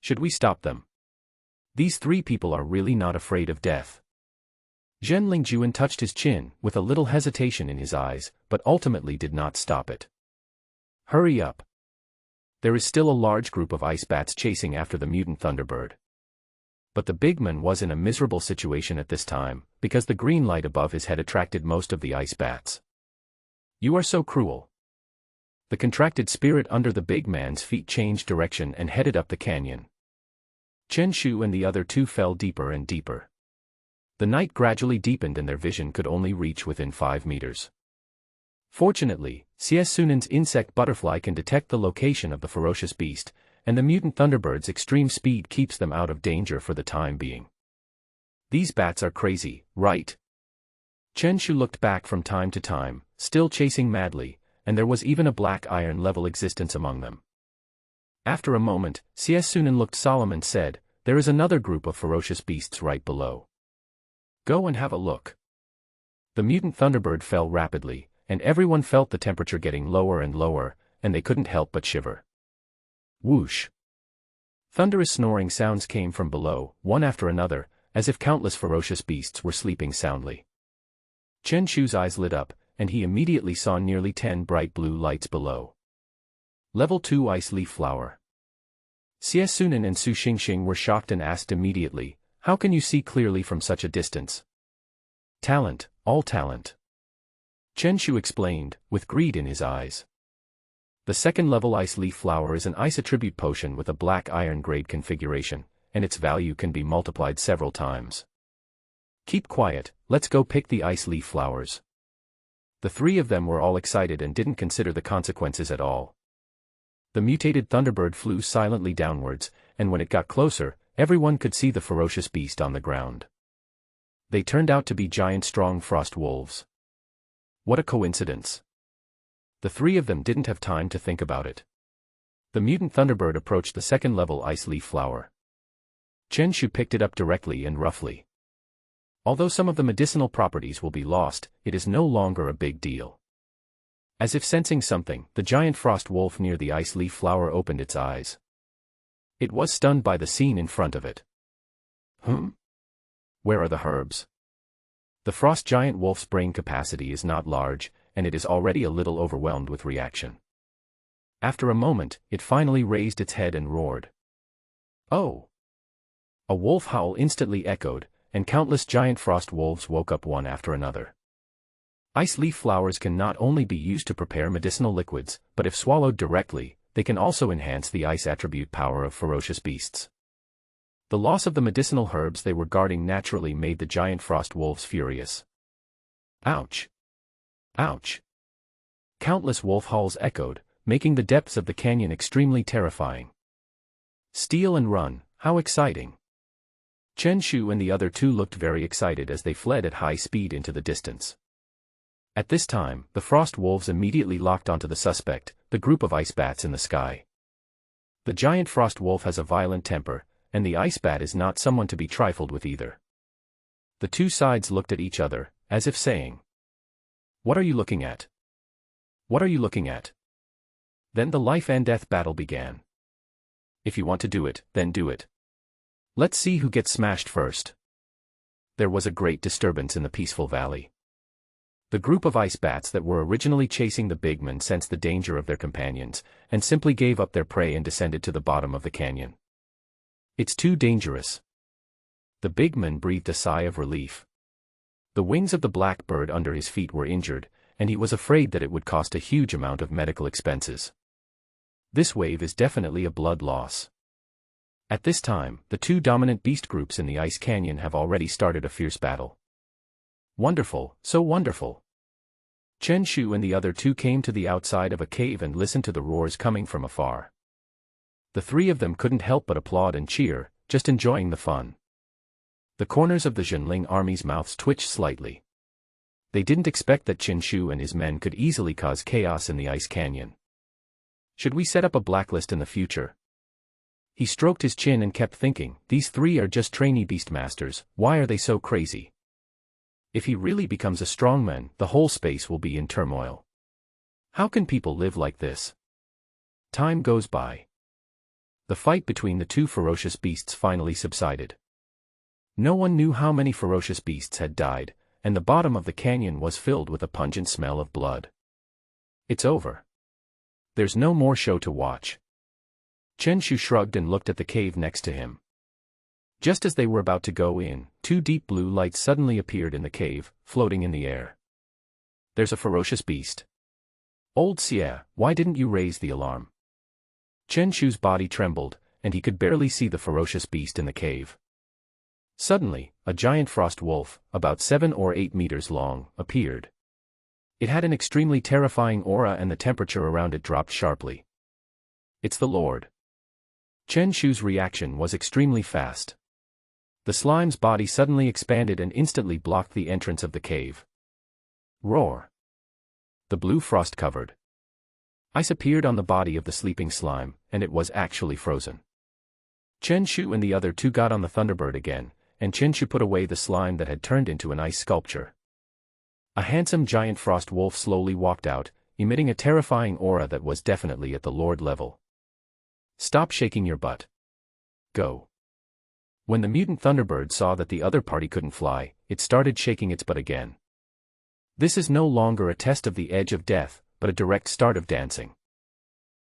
Should we stop them? These 3 people are really not afraid of death. Zhen Lingjuan touched his chin, with a little hesitation in his eyes, but ultimately did not stop it. Hurry up. There is still a large group of ice bats chasing after the mutant thunderbird. But the big man was in a miserable situation at this time, because the green light above his head attracted most of the ice bats. You are so cruel. The contracted spirit under the big man's feet changed direction and headed up the canyon. Chen Shu and the other 2 fell deeper and deeper. The night gradually deepened and their vision could only reach within 5 meters. Fortunately, Sunan's insect butterfly can detect the location of the ferocious beast, and the mutant thunderbird's extreme speed keeps them out of danger for the time being. These bats are crazy, right? Chen Shu looked back from time to time, still chasing madly, and there was even a black iron-level existence among them. After a moment, Sunan looked solemn and said, "There is another group of ferocious beasts right below. Go and have a look." The mutant thunderbird fell rapidly, and everyone felt the temperature getting lower and lower, and they couldn't help but shiver. Whoosh! Thunderous snoring sounds came from below, one after another, as if countless ferocious beasts were sleeping soundly. Chen Shu's eyes lit up, and he immediately saw nearly 10 bright blue lights below. Level 2 Ice Leaf Flower. Sunan and Su Xingxing were shocked and asked immediately, "How can you see clearly from such a distance?" "Talent, all talent." Chen Shu explained, with greed in his eyes. The second-level Ice Leaf Flower is an ice attribute potion with a black iron grade configuration, and its value can be multiplied several times. "Keep quiet, let's go pick the ice leaf flowers." The three of them were all excited and didn't consider the consequences at all. The mutated thunderbird flew silently downwards, and when it got closer, everyone could see the ferocious beast on the ground. They turned out to be giant strong frost wolves. What a coincidence. The three of them didn't have time to think about it. The mutant thunderbird approached the second-level ice leaf flower. Chen Shu picked it up directly and roughly. Although some of the medicinal properties will be lost, it is no longer a big deal. As if sensing something, the giant frost wolf near the ice leaf flower opened its eyes. It was stunned by the scene in front of it. Where are the herbs? The frost giant wolf's brain capacity is not large, and it is already a little overwhelmed with reaction. After a moment, it finally raised its head and roared. "Oh!" A wolf howl instantly echoed, and countless giant frost wolves woke up one after another. Ice leaf flowers can not only be used to prepare medicinal liquids, but if swallowed directly, they can also enhance the ice attribute power of ferocious beasts. The loss of the medicinal herbs they were guarding naturally made the giant frost wolves furious. Ouch! Ouch! Countless wolf howls echoed, making the depths of the canyon extremely terrifying. Steal and run, how exciting! Chen Shu and the other two looked very excited as they fled at high speed into the distance. At this time, the frost wolves immediately locked onto the suspect, the group of ice bats in the sky. The giant frost wolf has a violent temper, and the ice bat is not someone to be trifled with either. The two sides looked at each other, as if saying, "What are you looking at? What are you looking at?" Then the life and death battle began. If you want to do it, then do it. Let's see who gets smashed first. There was a great disturbance in the peaceful valley. The group of ice bats that were originally chasing the big men sensed the danger of their companions, and simply gave up their prey and descended to the bottom of the canyon. It's too dangerous. The big man breathed a sigh of relief. The wings of the black bird under his feet were injured, and he was afraid that it would cost a huge amount of medical expenses. This wave is definitely a blood loss. At this time, the two dominant beast groups in the ice canyon have already started a fierce battle. Wonderful, so wonderful. Chen Shu and the other two came to the outside of a cave and listened to the roars coming from afar. The three of them couldn't help but applaud and cheer, just enjoying the fun. The corners of the Zhenling army's mouths twitched slightly. They didn't expect that Chen Shu and his men could easily cause chaos in the ice canyon. Should we set up a blacklist in the future? He stroked his chin and kept thinking, these three are just trainee beastmasters, why are they so crazy? If he really becomes a strongman, the whole space will be in turmoil. How can people live like this? Time goes by. The fight between the two ferocious beasts finally subsided. No one knew how many ferocious beasts had died, and the bottom of the canyon was filled with a pungent smell of blood. It's over. There's no more show to watch. Chen Shu shrugged and looked at the cave next to him. Just as they were about to go in, two deep blue lights suddenly appeared in the cave, floating in the air. There's a ferocious beast. Old Xie, why didn't you raise the alarm? Chen Shu's body trembled, and he could barely see the ferocious beast in the cave. Suddenly, a giant frost wolf, about 7 or 8 meters long, appeared. It had an extremely terrifying aura and the temperature around it dropped sharply. It's the Lord. Chen Shu's reaction was extremely fast. The slime's body suddenly expanded and instantly blocked the entrance of the cave. Roar! The blue frost-covered ice appeared on the body of the sleeping slime, and it was actually frozen. Chen Shu and the other two got on the Thunderbird again, and Chen Shu put away the slime that had turned into an ice sculpture. A handsome giant frost wolf slowly walked out, emitting a terrifying aura that was definitely at the Lord level. Stop shaking your butt. Go. When the mutant Thunderbird saw that the other party couldn't fly, it started shaking its butt again. This is no longer a test of the edge of death, but a direct start of dancing.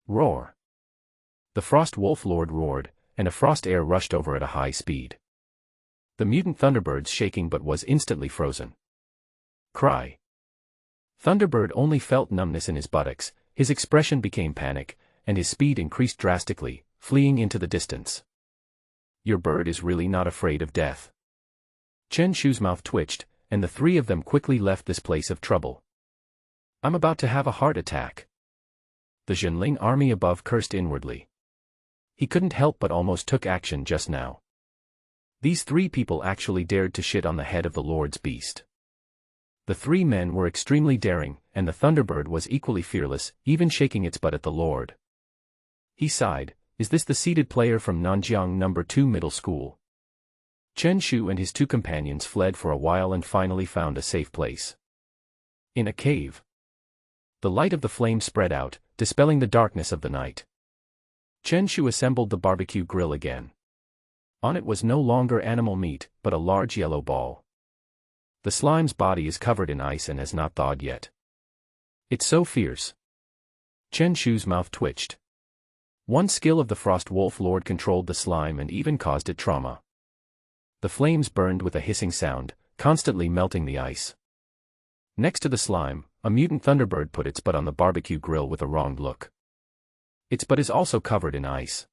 Roar! The Frost Wolf Lord roared, and a frost air rushed over at a high speed. The mutant Thunderbird's shaking but was instantly frozen. Cry! Thunderbird only felt numbness in his buttocks, his expression became panic, and his speed increased drastically, fleeing into the distance. Your bird is really not afraid of death. Chen Shu's mouth twitched, and the three of them quickly left this place of trouble. I'm about to have a heart attack. The Zhenling army above cursed inwardly. He couldn't help but almost took action just now. These three people actually dared to shit on the head of the Lord's beast. The three men were extremely daring, and the Thunderbird was equally fearless, even shaking its butt at the Lord. He sighed, is this the seated player from Nanjiang No. 2 Middle School? Chen Shu and his two companions fled for a while and finally found a safe place. In a cave. The light of the flame spread out, dispelling the darkness of the night. Chen Shu assembled the barbecue grill again. On it was no longer animal meat, but a large yellow ball. The slime's body is covered in ice and has not thawed yet. It's so fierce. Chen Shu's mouth twitched. One skill of the Frost Wolf Lord controlled the slime and even caused it trauma. The flames burned with a hissing sound, constantly melting the ice. Next to the slime, a mutant Thunderbird put its butt on the barbecue grill with a wronged look. Its butt is also covered in ice.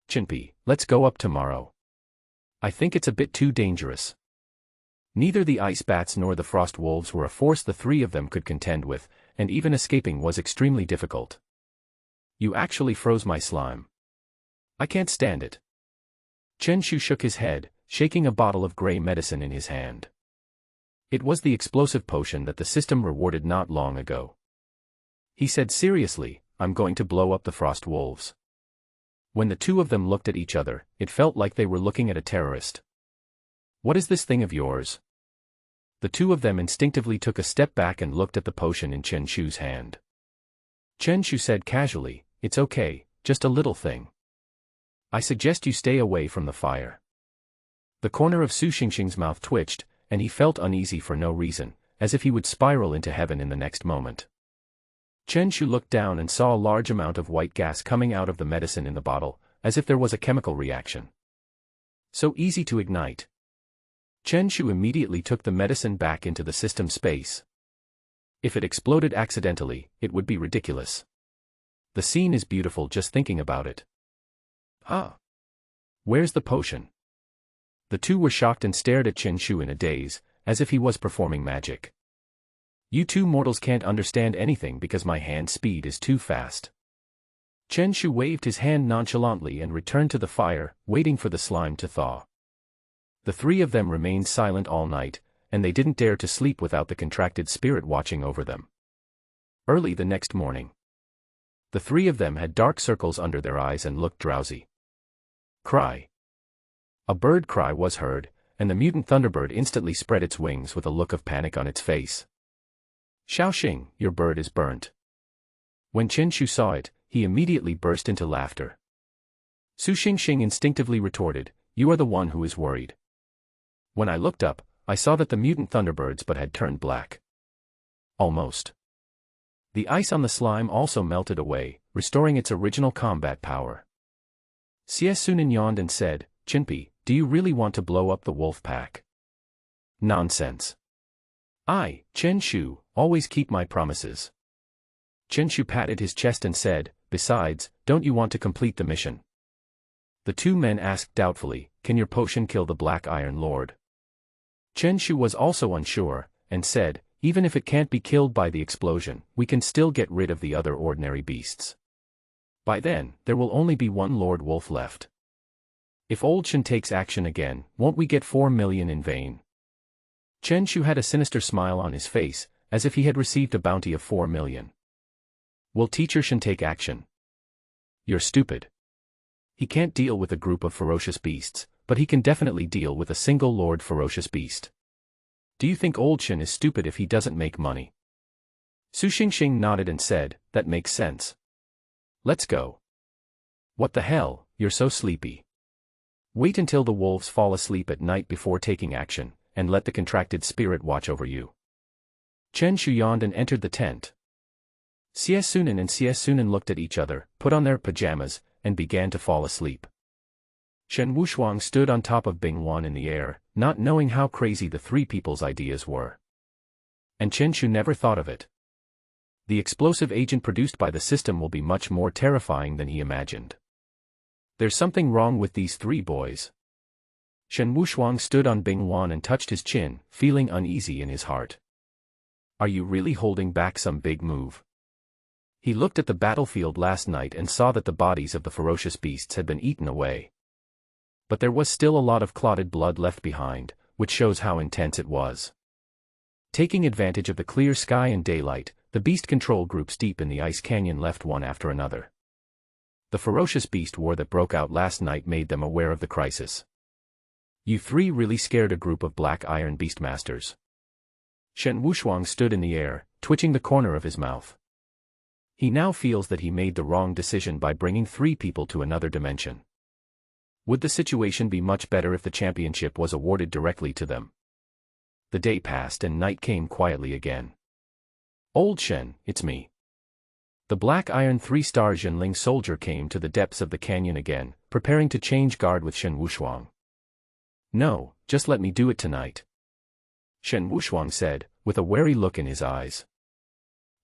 Chinpy, let's go up tomorrow. I think it's a bit too dangerous. Neither the ice bats nor the frost wolves were a force the three of them could contend with, and even escaping was extremely difficult. You actually froze my slime. I can't stand it. Chen Shu shook his head, shaking a bottle of gray medicine in his hand. It was the explosive potion that the system rewarded not long ago. He said seriously, I'm going to blow up the frost wolves. When the two of them looked at each other, it felt like they were looking at a terrorist. What is this thing of yours? The two of them instinctively took a step back and looked at the potion in Chen Shu's hand. Chen Shu said casually, it's okay, just a little thing. I suggest you stay away from the fire. The corner of Su Xingxing's mouth twitched, and he felt uneasy for no reason, as if he would spiral into heaven in the next moment. Chen Shu looked down and saw a large amount of white gas coming out of the medicine in the bottle, as if there was a chemical reaction. So easy to ignite. Chen Shu immediately took the medicine back into the system space. If it exploded accidentally, it would be ridiculous. The scene is beautiful just thinking about it. Ah! Where's the potion? The two were shocked and stared at Chen Shu in a daze, as if he was performing magic. You two mortals can't understand anything because my hand speed is too fast. Chen Shu waved his hand nonchalantly and returned to the fire, waiting for the slime to thaw. The three of them remained silent all night, and they didn't dare to sleep without the contracted spirit watching over them. Early the next morning, the three of them had dark circles under their eyes and looked drowsy. Cry. A bird cry was heard, and the mutant Thunderbird instantly spread its wings with a look of panic on its face. Xiaoxing, your bird is burnt. When Chen Shu saw it, he immediately burst into laughter. Su Xingxing instinctively retorted, you are the one who is worried. When I looked up, I saw that the mutant Thunderbird's butt had turned black. Almost. The ice on the slime also melted away, restoring its original combat power. Xie Sunan yawned and said, Chinpy, do you really want to blow up the wolf pack? Nonsense. I, Chen Shu, always keep my promises. Chen Shu patted his chest and said, besides, don't you want to complete the mission? The two men asked doubtfully, can your potion kill the Black Iron Lord? Chen Shu was also unsure, and said, Even if it can't be killed by the explosion, we can still get rid of the other ordinary beasts. By then, there will only be one Lord Wolf left. If Old Shen takes action again, won't we get 4 million in vain? Chen Shu had a sinister smile on his face, as if he had received a bounty of 4 million. Will Teacher Shen take action? You're stupid. He can't deal with a group of ferocious beasts, but he can definitely deal with a single Lord Ferocious Beast. Do you think Old Shen is stupid if he doesn't make money? Su Xingxing nodded and said, that makes sense. Let's go. What the hell, you're so sleepy. Wait until the wolves fall asleep at night before taking action, and let the contracted spirit watch over you. Chen Shu yawned and entered the tent. Xie Sunan and Xie Sunan looked at each other, put on their pajamas, and began to fall asleep. Shen Wushuang stood on top of Bing Wan in the air, not knowing how crazy the three people's ideas were. And Chen Shu never thought of it. The explosive agent produced by the system will be much more terrifying than he imagined. There's something wrong with these three boys. Shen Wushuang stood on Bing Wan and touched his chin, feeling uneasy in his heart. Are you really holding back some big move? He looked at the battlefield last night and saw that the bodies of the ferocious beasts had been eaten away. But there was still a lot of clotted blood left behind, which shows how intense it was. Taking advantage of the clear sky and daylight, the beast control groups deep in the ice canyon left one after another. The ferocious beast war that broke out last night made them aware of the crisis. You three really scared a group of black iron beastmasters. Shen Wushuang stood in the air, twitching the corner of his mouth. He now feels that he made the wrong decision by bringing three people to another dimension. Would the situation be much better if the championship was awarded directly to them? The day passed and night came quietly again. Old Shen, it's me. The black iron 3-star Jinling soldier came to the depths of the canyon again, preparing to change guard with Shen Wushuang. No, just let me do it tonight. Shen Wushuang said, with a wary look in his eyes.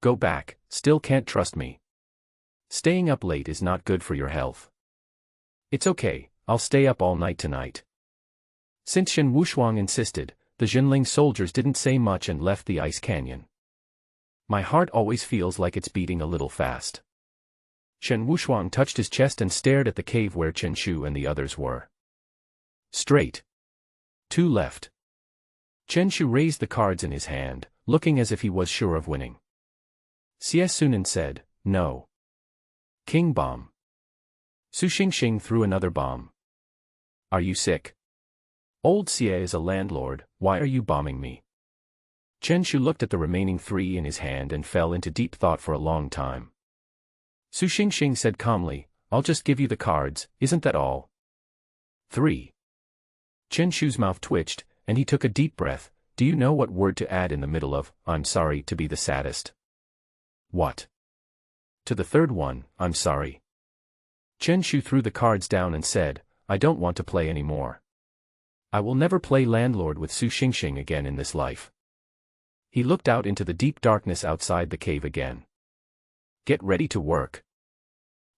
Go back, still can't trust me. Staying up late is not good for your health. It's okay, I'll stay up all night tonight. Since Shen Wushuang insisted, the Jinling soldiers didn't say much and left the ice canyon. My heart always feels like it's beating a little fast. Shen Wushuang touched his chest and stared at the cave where Chen Shu and the others were. Straight. 2 left. Chen Shu raised the cards in his hand, looking as if he was sure of winning. Xie Sunan said, no. King bomb. Su Xingxing threw another bomb. Are you sick? Old Xie is a landlord, why are you bombing me? Chen Shu looked at the remaining 3 in his hand and fell into deep thought for a long time. Su Xingxing said calmly, I'll just give you the cards, isn't that all? 3. Chen Shu's mouth twitched, and he took a deep breath. Do you know what word to add in the middle of, I'm sorry to be the saddest? What? To the third one, I'm sorry. Chen Shu threw the cards down and said, I don't want to play anymore. I will never play landlord with Su Xingxing again in this life. He looked out into the deep darkness outside the cave again. Get ready to work.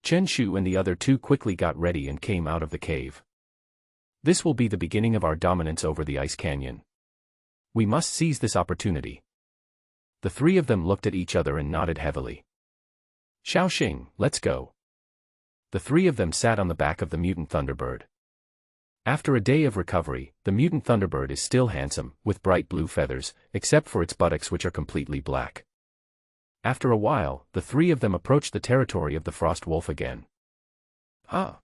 Chen Shu and the other 2 quickly got ready and came out of the cave. This will be the beginning of our dominance over the ice canyon. We must seize this opportunity. The 3 of them looked at each other and nodded heavily. Xiaoxing, let's go. The 3 of them sat on the back of the mutant Thunderbird. After a day of recovery, the mutant Thunderbird is still handsome, with bright blue feathers, except for its buttocks which are completely black. After a while, the 3 of them approached the territory of the Frost Wolf again. Huh?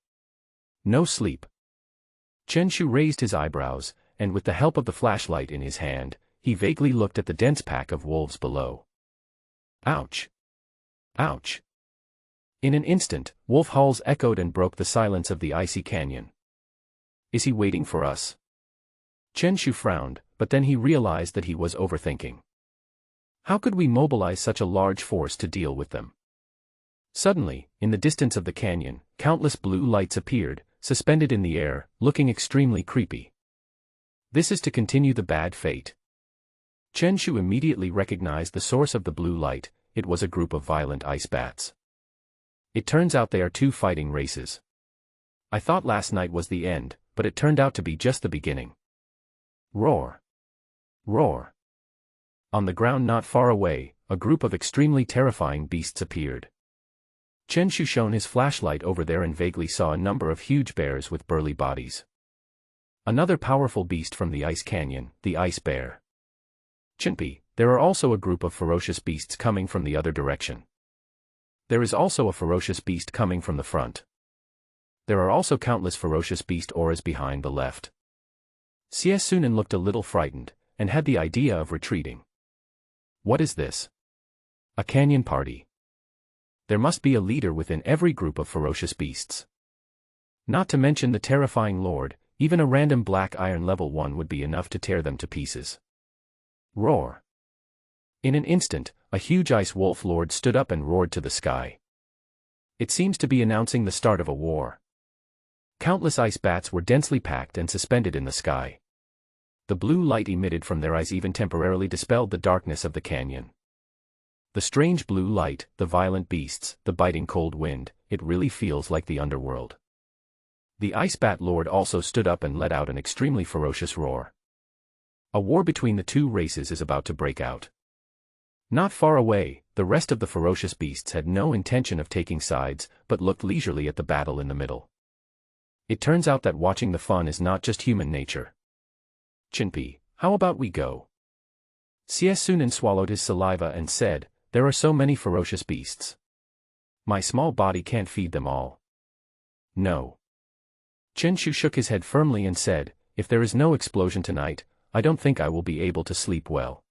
No sleep. Chen Shu raised his eyebrows, and with the help of the flashlight in his hand, he vaguely looked at the dense pack of wolves below. Ouch! Ouch! In an instant, wolf howls echoed and broke the silence of the icy canyon. Is he waiting for us? Chen Shu frowned, but then he realized that he was overthinking. How could we mobilize such a large force to deal with them? Suddenly, in the distance of the canyon, countless blue lights appeared, suspended in the air, looking extremely creepy. This is to continue the bad fate. Chen Shu immediately recognized the source of the blue light. It was a group of violent ice bats. It turns out they are 2 fighting races. I thought last night was the end, but it turned out to be just the beginning. Roar! Roar! On the ground not far away, a group of extremely terrifying beasts appeared. Chen Shu shone his flashlight over there and vaguely saw a number of huge bears with burly bodies. Another powerful beast from the ice canyon, the ice bear. Chenpi, there are also a group of ferocious beasts coming from the other direction. There is also a ferocious beast coming from the front. There are also countless ferocious beast auras behind the left. Xie Sunan looked a little frightened, and had the idea of retreating. What is this? A canyon party. There must be a leader within every group of ferocious beasts. Not to mention the terrifying lord, even a random black iron level 1 would be enough to tear them to pieces. Roar. In an instant, a huge ice wolf lord stood up and roared to the sky. It seems to be announcing the start of a war. Countless ice bats were densely packed and suspended in the sky. The blue light emitted from their eyes even temporarily dispelled the darkness of the canyon. The strange blue light, the violent beasts, the biting cold wind, it really feels like the underworld. The Ice Bat Lord also stood up and let out an extremely ferocious roar. A war between the two races is about to break out. Not far away, the rest of the ferocious beasts had no intention of taking sides, but looked leisurely at the battle in the middle. It turns out that watching the fun is not just human nature. Chinpi, how about we go? Xie Sunan swallowed his saliva and said, there are so many ferocious beasts. My small body can't feed them all. No. Chen Shu shook his head firmly and said, if there is no explosion tonight, I don't think I will be able to sleep well.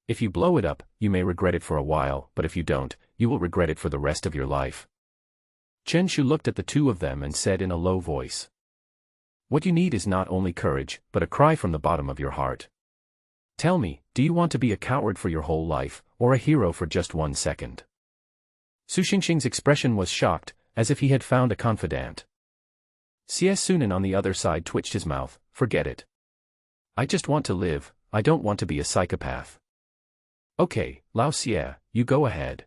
If you blow it up, you may regret it for a while, but if you don't, you will regret it for the rest of your life. Chen Shu looked at the two of them and said in a low voice. What you need is not only courage, but a cry from the bottom of your heart. Tell me, do you want to be a coward for your whole life, or a hero for just 1 second? Su Xingxing's expression was shocked, as if he had found a confidant. Xie Sunan on the other side twitched his mouth, forget it. I just want to live, I don't want to be a psychopath. Okay, Lao Xie, you go ahead.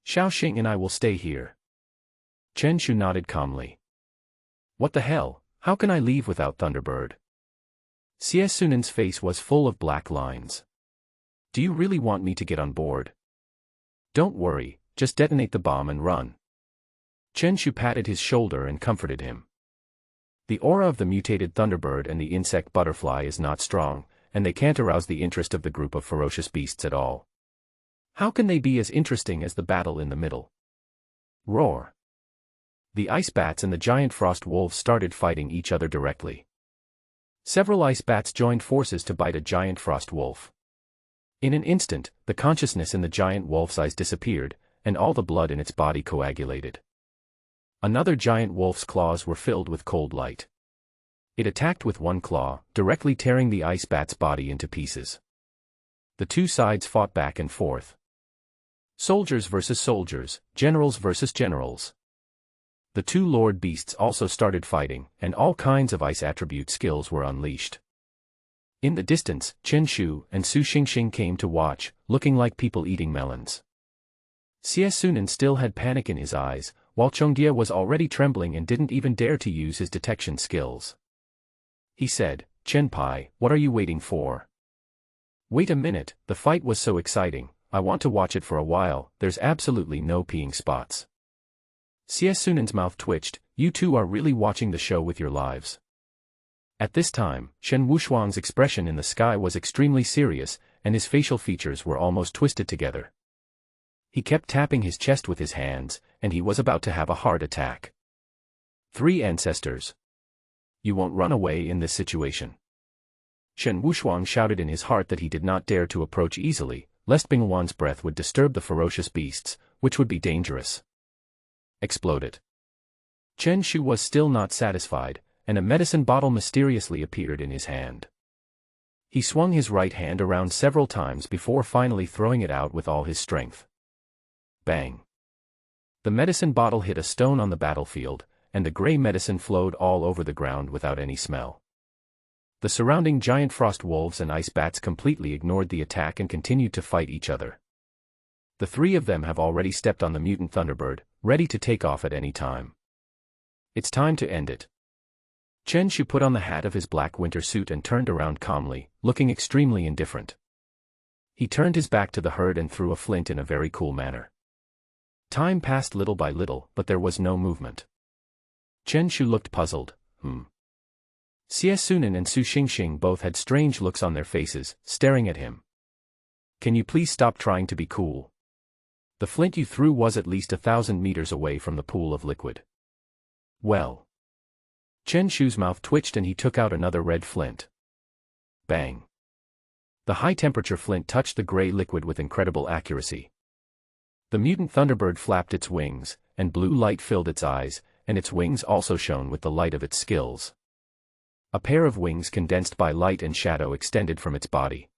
Xiao Xing and I will stay here. Chen Shu nodded calmly. What the hell, how can I leave without Thunderbird? Xie Sunan's face was full of black lines. Do you really want me to get on board? Don't worry, just detonate the bomb and run. Chen Shu patted his shoulder and comforted him. The aura of the mutated Thunderbird and the insect butterfly is not strong, and they can't arouse the interest of the group of ferocious beasts at all. How can they be as interesting as the battle in the middle? Roar. The ice bats and the giant frost wolves started fighting each other directly. Several ice bats joined forces to bite a giant frost wolf. In an instant, the consciousness in the giant wolf's eyes disappeared, and all the blood in its body coagulated. Another giant wolf's claws were filled with cold light. It attacked with one claw, directly tearing the ice bat's body into pieces. The two sides fought back and forth. Soldiers versus soldiers, generals versus generals. The two lord beasts also started fighting, and all kinds of ice attribute skills were unleashed. In the distance, Chen Shu and Su Xingxing came to watch, looking like people eating melons. Xie Sunan still had panic in his eyes, while Chongdia was already trembling and didn't even dare to use his detection skills. He said, Chen Pai, what are you waiting for? Wait a minute, the fight was so exciting, I want to watch it for a while, there's absolutely no peeing spots. Xie Sunan's mouth twitched, you two are really watching the show with your lives. At this time, Shen Wushuang's expression in the sky was extremely serious, and his facial features were almost twisted together. He kept tapping his chest with his hands, and he was about to have a heart attack. 3 ancestors. You won't run away in this situation. Shen Wushuang shouted in his heart that he did not dare to approach easily, lest Bingwan's breath would disturb the ferocious beasts, which would be dangerous. Exploded. Chen Shu was still not satisfied, and a medicine bottle mysteriously appeared in his hand. He swung his right hand around several times before finally throwing it out with all his strength. Bang. The medicine bottle hit a stone on the battlefield, and the gray medicine flowed all over the ground without any smell. The surrounding giant frost wolves and ice bats completely ignored the attack and continued to fight each other. The 3 of them have already stepped on the mutant Thunderbird, ready to take off at any time. It's time to end it. Chen Shu put on the hat of his black winter suit and turned around calmly, looking extremely indifferent. He turned his back to the herd and threw a flint in a very cool manner. Time passed little by little, but there was no movement. Chen Shu looked puzzled. Xie Sunan and Su Xingxing both had strange looks on their faces, staring at him. Can you please stop trying to be cool? The flint you threw was at least 1,000 meters away from the pool of liquid. Well. Chen Shu's mouth twitched and he took out another red flint. Bang. The high-temperature flint touched the gray liquid with incredible accuracy. The mutant thunderbird flapped its wings, and blue light filled its eyes, and its wings also shone with the light of its skills. A pair of wings condensed by light and shadow extended from its body.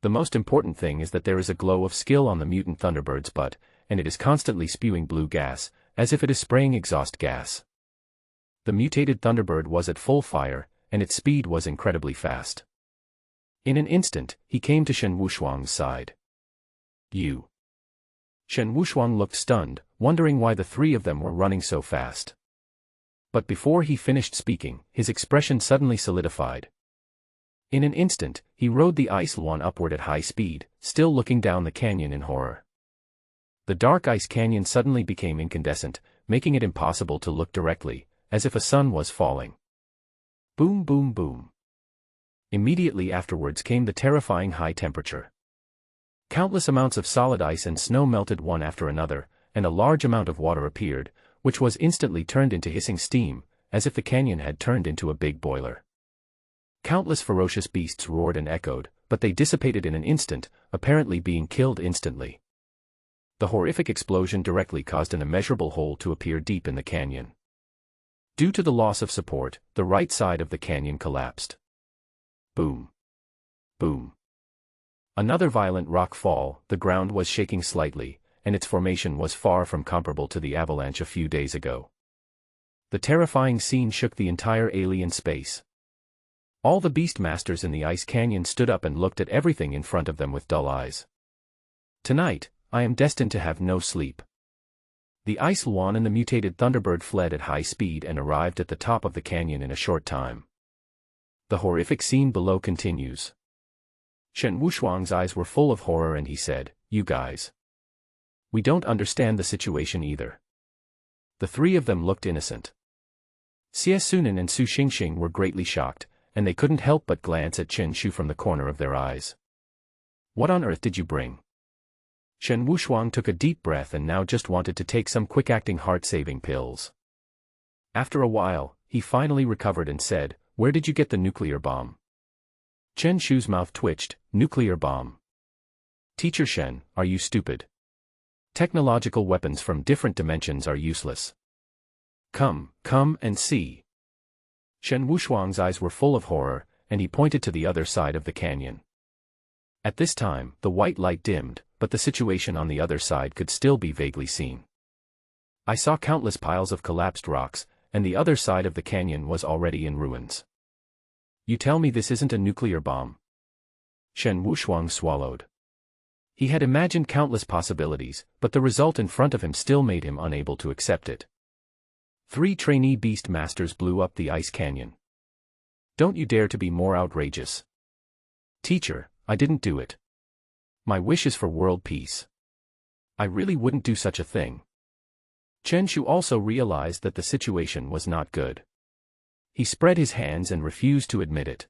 The most important thing is that there is a glow of skill on the mutant thunderbird's butt, and it is constantly spewing blue gas, as if it is spraying exhaust gas. The mutated thunderbird was at full fire, and its speed was incredibly fast. In an instant, he came to Shen Wushuang's side. You. Shen Wushuang looked stunned, wondering why the three of them were running so fast. But before he finished speaking, his expression suddenly solidified. In an instant, he rode the ice lawn upward at high speed, still looking down the canyon in horror. The dark ice canyon suddenly became incandescent, making it impossible to look directly, as if a sun was falling. Boom, boom, boom. Immediately afterwards came the terrifying high temperature. Countless amounts of solid ice and snow melted one after another, and a large amount of water appeared, which was instantly turned into hissing steam, as if the canyon had turned into a big boiler. Countless ferocious beasts roared and echoed, but they dissipated in an instant, apparently being killed instantly. The horrific explosion directly caused an immeasurable hole to appear deep in the canyon. Due to the loss of support, the right side of the canyon collapsed. Boom. Boom. Another violent rock fall, the ground was shaking slightly, and its formation was far from comparable to the avalanche a few days ago. The terrifying scene shook the entire alien space. All the beast masters in the ice canyon stood up and looked at everything in front of them with dull eyes. Tonight, I am destined to have no sleep. The ice lawn and the mutated thunderbird fled at high speed and arrived at the top of the canyon in a short time. The horrific scene below continues. Shen Wushuang's eyes were full of horror and he said, "You guys. We don't understand the situation either." The three of them looked innocent. Xie Sunan and Su Xingxing were greatly shocked, and they couldn't help but glance at Chen Shu from the corner of their eyes. "What on earth did you bring?" Shen Wushuang took a deep breath and now just wanted to take some quick-acting heart-saving pills. After a while, he finally recovered and said, "Where did you get the nuclear bomb?" Chen Shu's mouth twitched. "Nuclear bomb? Teacher Shen, are you stupid? Technological weapons from different dimensions are useless. Come and see." Shen Wushuang's eyes were full of horror, and he pointed to the other side of the canyon. At this time, the white light dimmed, but the situation on the other side could still be vaguely seen. I saw countless piles of collapsed rocks, and the other side of the canyon was already in ruins. You tell me this isn't a nuclear bomb? Shen Wushuang swallowed. He had imagined countless possibilities, but the result in front of him still made him unable to accept it. 3 trainee beast masters blew up the ice canyon. Don't you dare to be more outrageous. Teacher, I didn't do it. My wish is for world peace. I really wouldn't do such a thing. Chen Shu also realized that the situation was not good. He spread his hands and refused to admit it.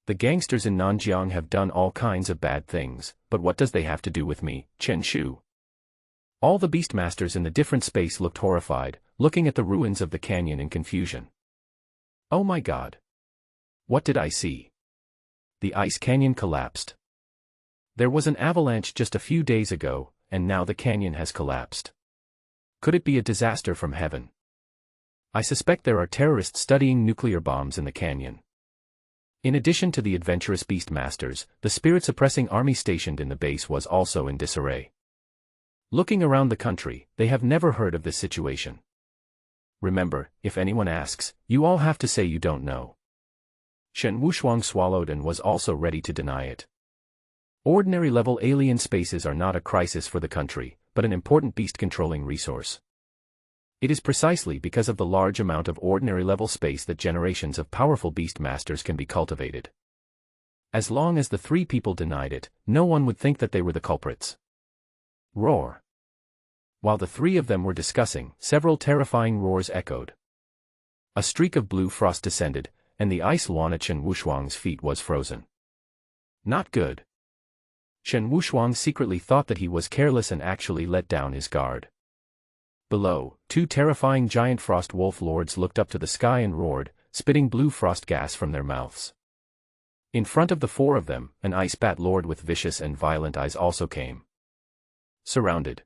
The gangsters in Nanjiang have done all kinds of bad things, but what does they have to do with me, Chen Shu? All the beastmasters in the different space looked horrified, looking at the ruins of the canyon in confusion. Oh my God! What did I see? The ice canyon collapsed. There was an avalanche just a few days ago, and now the canyon has collapsed. Could it be a disaster from heaven? I suspect there are terrorists studying nuclear bombs in the canyon. In addition to the adventurous beastmasters, the spirit-suppressing army stationed in the base was also in disarray. Looking around the country, they have never heard of this situation. Remember, if anyone asks, you all have to say you don't know. Shen Wushuang swallowed and was also ready to deny it. Ordinary-level alien spaces are not a crisis for the country, but an important beast-controlling resource. It is precisely because of the large amount of ordinary-level space that generations of powerful beastmasters can be cultivated. As long as the three people denied it, no one would think that they were the culprits. Roar. While the three of them were discussing, several terrifying roars echoed. A streak of blue frost descended, and the ice lawn at Chen Wushuang's feet was frozen. Not good. Chen Wushuang secretly thought that he was careless and actually let down his guard. Below, two terrifying giant frost wolf lords looked up to the sky and roared, spitting blue frost gas from their mouths. In front of the four of them, an ice bat lord with vicious and violent eyes also came. Surrounded.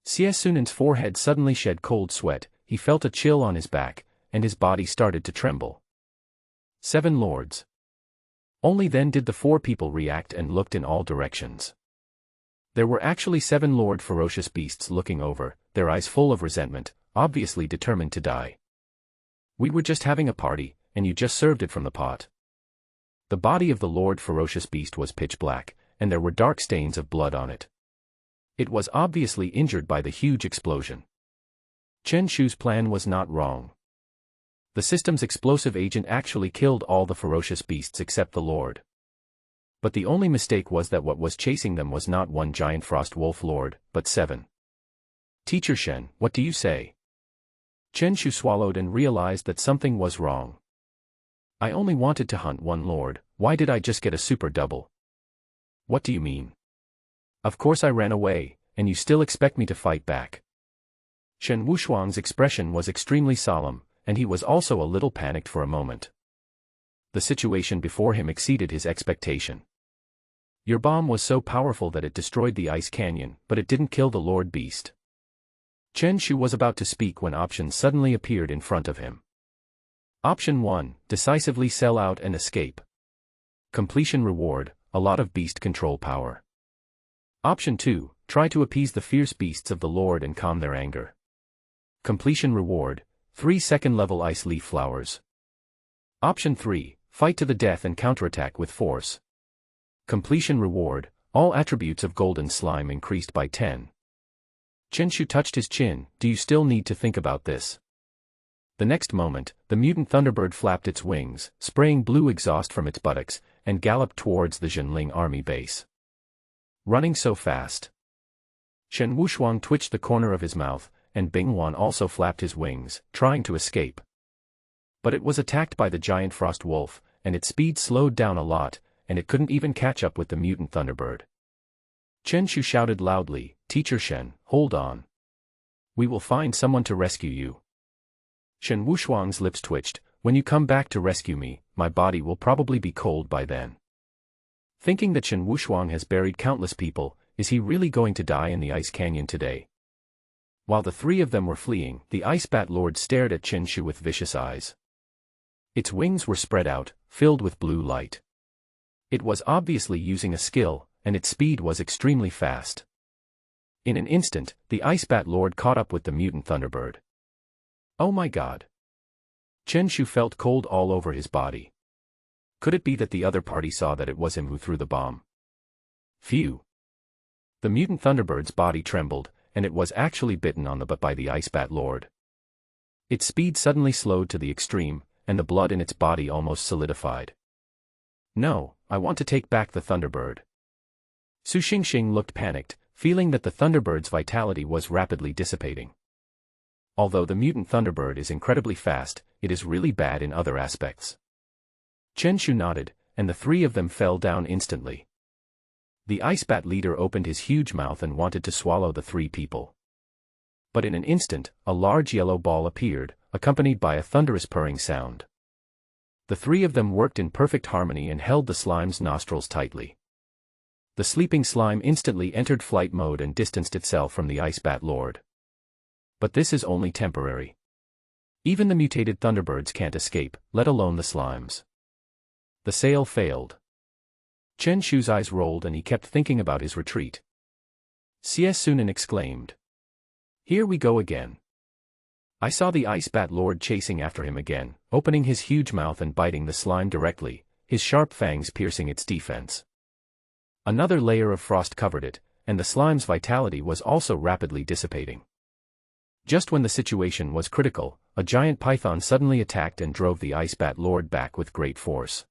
Xie Sunan's forehead suddenly shed cold sweat, he felt a chill on his back, and his body started to tremble. 7 lords. Only then did the 4 people react and looked in all directions. There were actually 7 lord ferocious beasts looking over, their eyes full of resentment, obviously determined to die. We were just having a party, and you just served it from the pot. The body of the lord ferocious beast was pitch black, and there were dark stains of blood on it. It was obviously injured by the huge explosion. Chen Shu's plan was not wrong. The system's explosive agent actually killed all the ferocious beasts except the lord. But the only mistake was that what was chasing them was not one giant frost wolf lord, but 7. Teacher Shen, what do you say? Chen Shu swallowed and realized that something was wrong. I only wanted to hunt one lord, why did I just get a super double? What do you mean? Of course I ran away, and you still expect me to fight back. Chen Wushuang's expression was extremely solemn, and he was also a little panicked for a moment. The situation before him exceeded his expectation. Your bomb was so powerful that it destroyed the ice canyon, but it didn't kill the Lord Beast. Chen Shu was about to speak when options suddenly appeared in front of him. Option 1, decisively sell out and escape. Completion reward, a lot of beast control power. Option 2, try to appease the fierce beasts of the Lord and calm their anger. Completion reward, 3 second-level ice leaf flowers. Option 3, fight to the death and counterattack with force. Completion reward, all attributes of golden slime increased by 10. Chen Shu touched his chin, do you still need to think about this? The next moment, the mutant thunderbird flapped its wings, spraying blue exhaust from its buttocks, and galloped towards the Zhenling army base. Running so fast. Chen Wushuang twitched the corner of his mouth, and Bingwan also flapped his wings, trying to escape. But it was attacked by the giant frost wolf, and its speed slowed down a lot, and it couldn't even catch up with the mutant thunderbird. Chen Shu shouted loudly, Teacher Shen, hold on. We will find someone to rescue you. Chen Wushuang's lips twitched, when you come back to rescue me, my body will probably be cold by then. Thinking that Chen Wushuang has buried countless people, is he really going to die in the ice canyon today? While the 3 of them were fleeing, the Ice Bat Lord stared at Chen Shu with vicious eyes. Its wings were spread out, filled with blue light. It was obviously using a skill, and its speed was extremely fast. In an instant, the Ice Bat Lord caught up with the mutant thunderbird. Oh my god! Chen Shu felt cold all over his body. Could it be that the other party saw that it was him who threw the bomb? Phew! The mutant thunderbird's body trembled, and it was actually bitten on the butt by the Ice Bat Lord. Its speed suddenly slowed to the extreme, and the blood in its body almost solidified. No, I want to take back the Thunderbird. Su Xingxing looked panicked, feeling that the Thunderbird's vitality was rapidly dissipating. Although the mutant Thunderbird is incredibly fast, it is really bad in other aspects. Chen Shu nodded, and the 3 of them fell down instantly. The Ice Bat leader opened his huge mouth and wanted to swallow the 3 people. But in an instant, a large yellow ball appeared, accompanied by a thunderous purring sound. The 3 of them worked in perfect harmony and held the slime's nostrils tightly. The sleeping slime instantly entered flight mode and distanced itself from the Ice Bat Lord. But this is only temporary. Even the mutated thunderbirds can't escape, let alone the slimes. The sail failed. Chen Shu's eyes rolled and he kept thinking about his retreat. Xie Sunan exclaimed. Here we go again. I saw the Ice Bat Lord chasing after him again, opening his huge mouth and biting the slime directly, his sharp fangs piercing its defense. Another layer of frost covered it, and the slime's vitality was also rapidly dissipating. Just when the situation was critical, a giant python suddenly attacked and drove the Ice Bat Lord back with great force.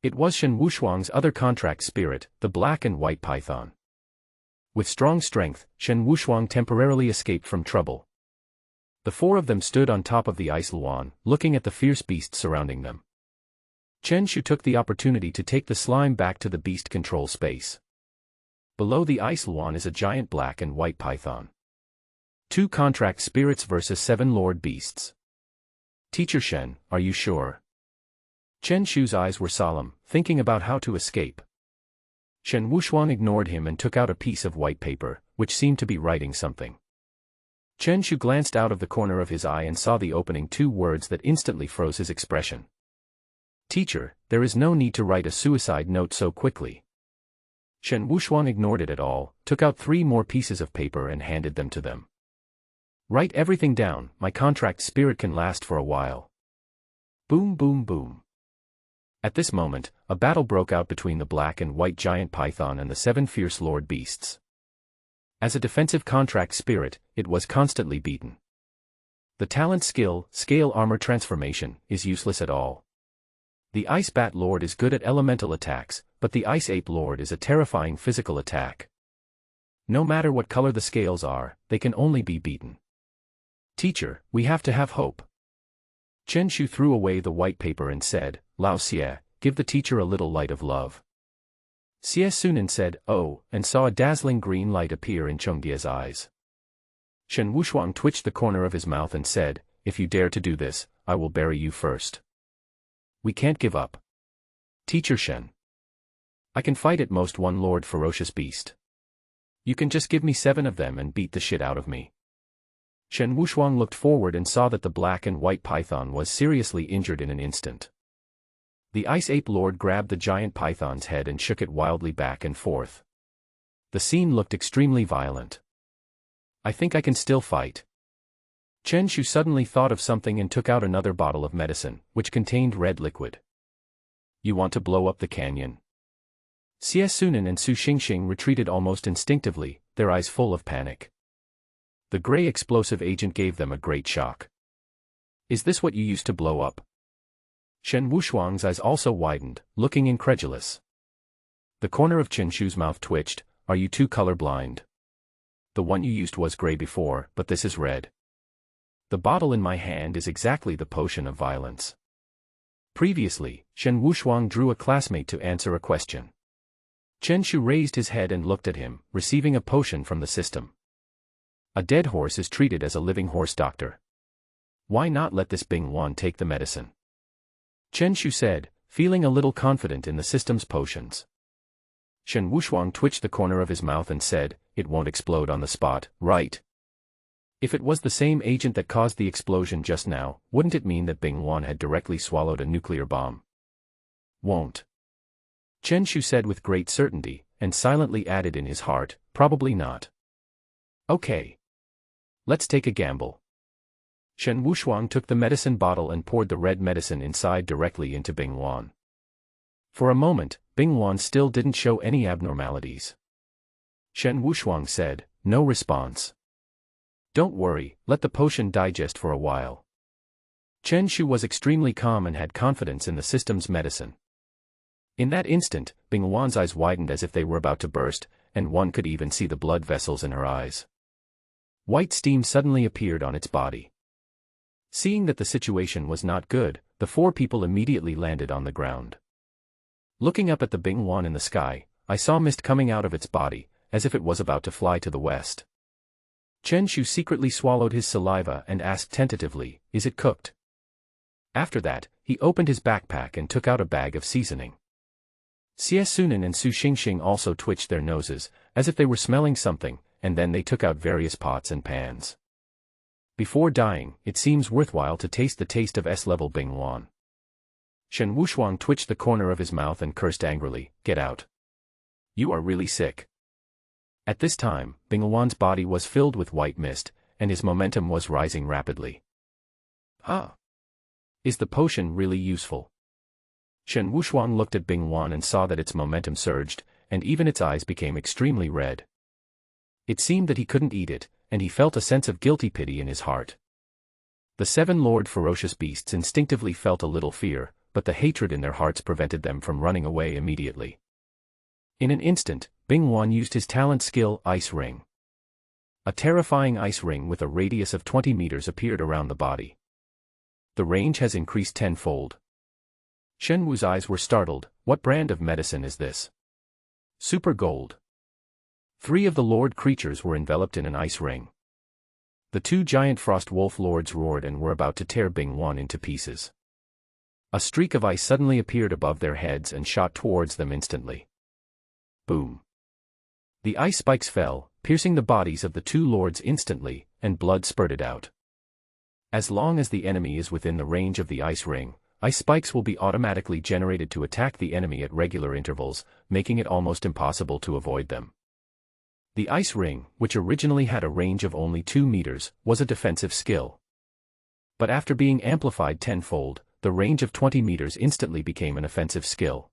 It was Shen Wushuang's other contract spirit, the black and white python. With strong strength, Shen Wushuang temporarily escaped from trouble. The four of them stood on top of the ice luan, looking at the fierce beast surrounding them. Chen Shu took the opportunity to take the slime back to the beast control space. Below the ice luan is a giant black and white python. 2 contract spirits versus 7 lord beasts. Teacher Shen, are you sure? Chen Shu's eyes were solemn, thinking about how to escape. Shen Wushuang ignored him and took out a piece of white paper, which seemed to be writing something. Chen Shu glanced out of the corner of his eye and saw the opening 2 words that instantly froze his expression. Teacher, there is no need to write a suicide note so quickly. Shen Wushuang ignored it at all, took out 3 more pieces of paper and handed them to them. Write everything down, my contract spirit can last for a while. Boom boom boom. At this moment, a battle broke out between the black and white giant python and the 7 fierce lord beasts. As a defensive contract spirit, it was constantly beaten. The talent skill, scale armor transformation, is useless at all. The Ice Bat Lord is good at elemental attacks, but the Ice Ape Lord is a terrifying physical attack. No matter what color the scales are, they can only be beaten. Teacher, we have to have hope. Chen Shu threw away the white paper and said, Lao Xie, give the teacher a little light of love. Xie Sunan said, oh, and saw a dazzling green light appear in Chengdia's eyes. Shen Wushuang twitched the corner of his mouth and said, if you dare to do this, I will bury you first. We can't give up. Teacher Shen. I can fight at most 1 lord ferocious beast. You can just give me 7 of them and beat the shit out of me. Shen Wushuang looked forward and saw that the black and white python was seriously injured in an instant. The Ice Ape Lord grabbed the giant python's head and shook it wildly back and forth. The scene looked extremely violent. I think I can still fight. Chen Shu suddenly thought of something and took out another bottle of medicine, which contained red liquid. You want to blow up the canyon? Xie Sunan and Su Xingxing retreated almost instinctively, their eyes full of panic. The gray explosive agent gave them a great shock. Is this what you used to blow up? Shen Wushuang's eyes also widened, looking incredulous. The corner of Chen Shu's mouth twitched. Are you too colorblind? The one you used was gray before, but this is red. The bottle in my hand is exactly the potion of violence. Previously, Shen Wushuang drew a classmate to answer a question. Chen Shu raised his head and looked at him, receiving a potion from the system. A dead horse is treated as a living horse doctor. Why not let this Bing Wan take the medicine? Chen Shu said, feeling a little confident in the system's potions. Shen Wushuang twitched the corner of his mouth and said, it won't explode on the spot, right? If it was the same agent that caused the explosion just now, wouldn't it mean that Bing Wan had directly swallowed a nuclear bomb? Won't. Chen Shu said with great certainty, and silently added in his heart, probably not. Okay. Let's take a gamble. Shen Wushuang took the medicine bottle and poured the red medicine inside directly into Bing Wan. For a moment, Bing Wan still didn't show any abnormalities. Shen Wushuang said, no response. Don't worry, let the potion digest for a while. Chen Shu was extremely calm and had confidence in the system's medicine. In that instant, Bing Wan's eyes widened as if they were about to burst, and one could even see the blood vessels in her eyes. White steam suddenly appeared on its body. Seeing that the situation was not good, the 4 people immediately landed on the ground. Looking up at the Bing Wan in the sky, I saw mist coming out of its body, as if it was about to fly to the west. Chen Shu secretly swallowed his saliva and asked tentatively, is it cooked? After that, he opened his backpack and took out a bag of seasoning. Xie Sunan and Su Xingxing also twitched their noses, as if they were smelling something, and then they took out various pots and pans. Before dying, it seems worthwhile to taste the taste of S-level Bing Wan. Shen Wushuang twitched the corner of his mouth and cursed angrily, get out. You are really sick. At this time, Bing Wan's body was filled with white mist, and his momentum was rising rapidly. Ah! Is the potion really useful? Shen Wushuang looked at Bing Wan and saw that its momentum surged, and even its eyes became extremely red. It seemed that he couldn't eat it, and he felt a sense of guilty pity in his heart. The 7 lord ferocious beasts instinctively felt a little fear, but the hatred in their hearts prevented them from running away immediately. In an instant, Bing Wan used his talent skill, Ice Ring. A terrifying ice ring with a radius of 20 meters appeared around the body. The range has increased tenfold. Shen Wu's eyes were startled. What brand of medicine is this? Super Gold. 3 of the Lord creatures were enveloped in an ice ring. The 2 giant frost wolf lords roared and were about to tear Bing Wan into pieces. A streak of ice suddenly appeared above their heads and shot towards them instantly. Boom. The ice spikes fell, piercing the bodies of the 2 lords instantly, and blood spurted out. As long as the enemy is within the range of the ice ring, ice spikes will be automatically generated to attack the enemy at regular intervals, making it almost impossible to avoid them. The ice ring, which originally had a range of only 2 meters, was a defensive skill. But after being amplified tenfold, the range of 20 meters instantly became an offensive skill.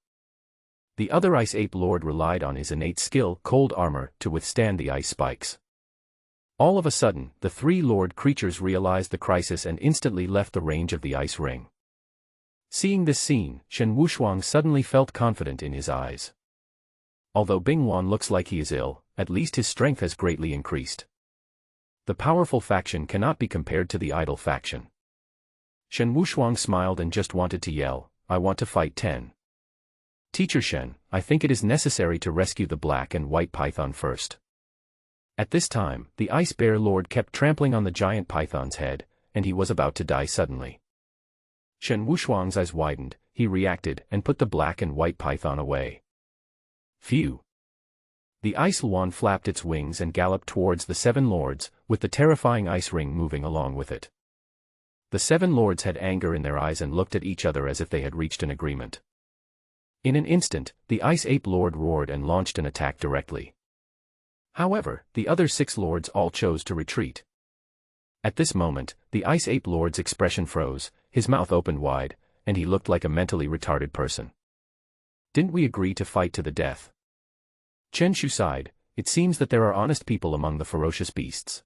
The other Ice Ape Lord relied on his innate skill, Cold Armor, to withstand the ice spikes. All of a sudden, the 3 Lord creatures realized the crisis and instantly left the range of the ice ring. Seeing this scene, Shen Wushuang suddenly felt confident in his eyes. Although Bing Wan looks like he is ill, at least his strength has greatly increased. The powerful faction cannot be compared to the idle faction. Shen Wushuang smiled and just wanted to yell, "I want to fight 10. Teacher Shen, I think it is necessary to rescue the black and white python first." At this time, the Ice Bear Lord kept trampling on the giant python's head, and he was about to die suddenly. Shen Wushuang's eyes widened, he reacted and put the black and white python away. Phew! The Ice Luan flapped its wings and galloped towards the 7 lords, with the terrifying ice ring moving along with it. The 7 lords had anger in their eyes and looked at each other as if they had reached an agreement. In an instant, the Ice Ape Lord roared and launched an attack directly. However, the other 6 lords all chose to retreat. At this moment, the Ice Ape Lord's expression froze, his mouth opened wide, and he looked like a mentally retarded person. "Didn't we agree to fight to the death?" Chen Shu sighed. It seems that there are honest people among the ferocious beasts.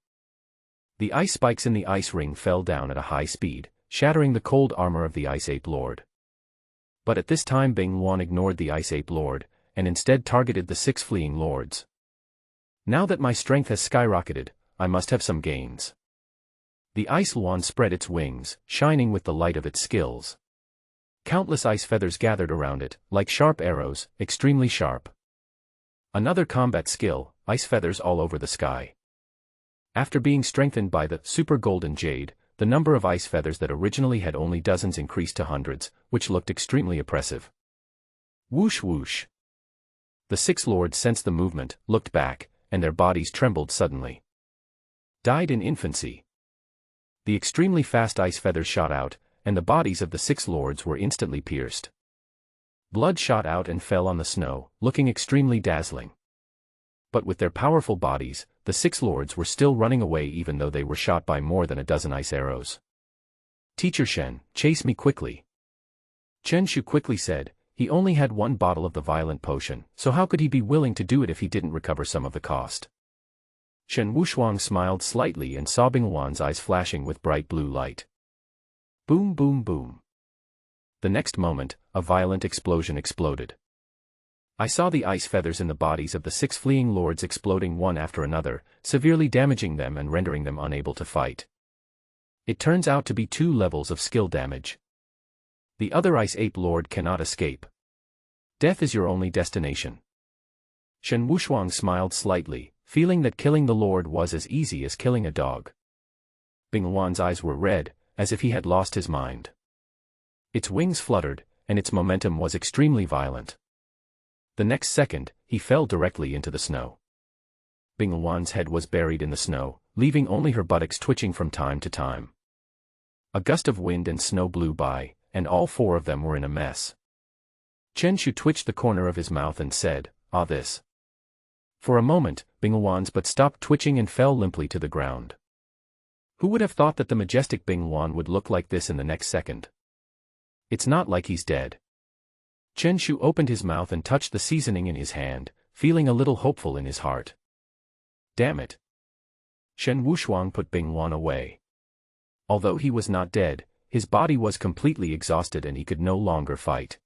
The ice spikes in the ice ring fell down at a high speed, shattering the cold armor of the Ice Ape Lord. But at this time Bing Wan ignored the Ice Ape Lord, and instead targeted the 6 fleeing lords. "Now that my strength has skyrocketed, I must have some gains." The Ice Luan spread its wings, shining with the light of its skills. Countless ice feathers gathered around it, like sharp arrows, extremely sharp. Another combat skill, ice feathers all over the sky. After being strengthened by the Super Golden Jade, the number of ice feathers that originally had only dozens increased to hundreds, which looked extremely oppressive. Whoosh whoosh. The 6 lords sensed the movement, looked back, and their bodies trembled suddenly. Died in infancy. The extremely fast ice feathers shot out, and the bodies of the 6 lords were instantly pierced. Blood shot out and fell on the snow, looking extremely dazzling. But with their powerful bodies, the 6 lords were still running away even though they were shot by more than a dozen ice arrows. "Teacher Shen, chase me quickly." Chen Shu quickly said. He only had 1 bottle of the violent potion, so how could he be willing to do it if he didn't recover some of the cost? Shen Wushuang smiled slightly and saw Bing Wan's eyes flashing with bright blue light. Boom boom boom. The next moment, a violent explosion exploded. I saw the ice feathers in the bodies of the 6 fleeing lords exploding one after another, severely damaging them and rendering them unable to fight. It turns out to be 2 levels of skill damage. The other Ice Ape Lord cannot escape. Death is your only destination. Shen Wushuang smiled slightly, feeling that killing the Lord was as easy as killing a dog. Bing Wan's eyes were red, as if he had lost his mind. Its wings fluttered, and its momentum was extremely violent. The next second, he fell directly into the snow. Bing Wan's head was buried in the snow, leaving only her buttocks twitching from time to time. A gust of wind and snow blew by, and all 4 of them were in a mess. Chen Shu twitched the corner of his mouth and said, "Ah, this." For a moment, Bing Wan's butt stopped twitching and fell limply to the ground. Who would have thought that the majestic Bing Wan would look like this in the next second? It's not like he's dead. Chen Shu opened his mouth and touched the seasoning in his hand, feeling a little hopeful in his heart. Damn it. Shen Wushuang put Bing Wan away. Although he was not dead, his body was completely exhausted and he could no longer fight.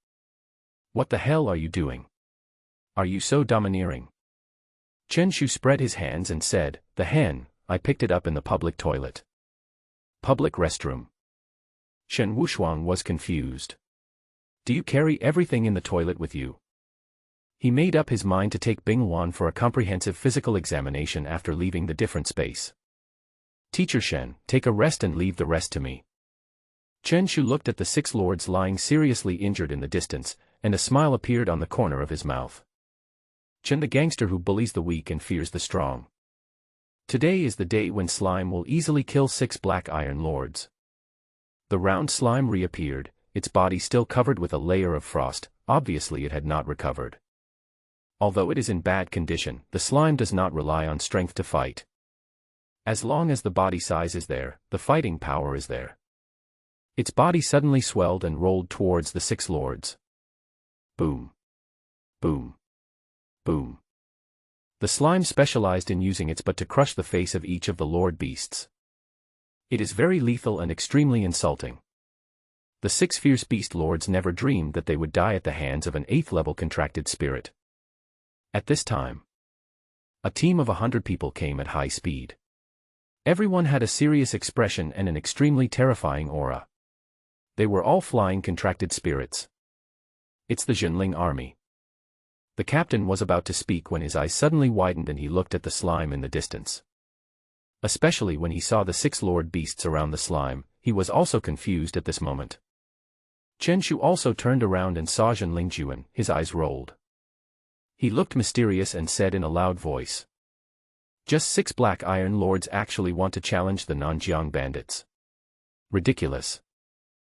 "What the hell are you doing? Are you so domineering?" Chen Shu spread his hands and said, "The hen, I picked it up in the public toilet." Public restroom. Shen Wushuang was confused. "Do you carry everything in the toilet with you?" He made up his mind to take Bing Wan for a comprehensive physical examination after leaving the different space. "Teacher Shen, take a rest and leave the rest to me." Chen Shu looked at the 6 lords lying seriously injured in the distance, and a smile appeared on the corner of his mouth. "Chen, the gangster who bullies the weak and fears the strong. Today is the day when slime will easily kill 6 black iron lords." The round slime reappeared, its body still covered with a layer of frost. Obviously it had not recovered. Although it is in bad condition, the slime does not rely on strength to fight. As long as the body size is there, the fighting power is there. Its body suddenly swelled and rolled towards the 6 lords. Boom. Boom. Boom. The slime specialized in using its butt to crush the face of each of the lord beasts. It is very lethal and extremely insulting. The 6 fierce beast lords never dreamed that they would die at the hands of an 8th-level contracted spirit. At this time, a team of 100 people came at high speed. Everyone had a serious expression and an extremely terrifying aura. They were all flying contracted spirits. "It's the Jinling army." The captain was about to speak when his eyes suddenly widened and he looked at the slime in the distance. Especially when he saw the 6 lord beasts around the slime, he was also confused at this moment. Chen Shu also turned around and saw Jinling Juan, his eyes rolled. He looked mysterious and said in a loud voice, "Just 6 black iron lords actually want to challenge the Nanjiang bandits. Ridiculous.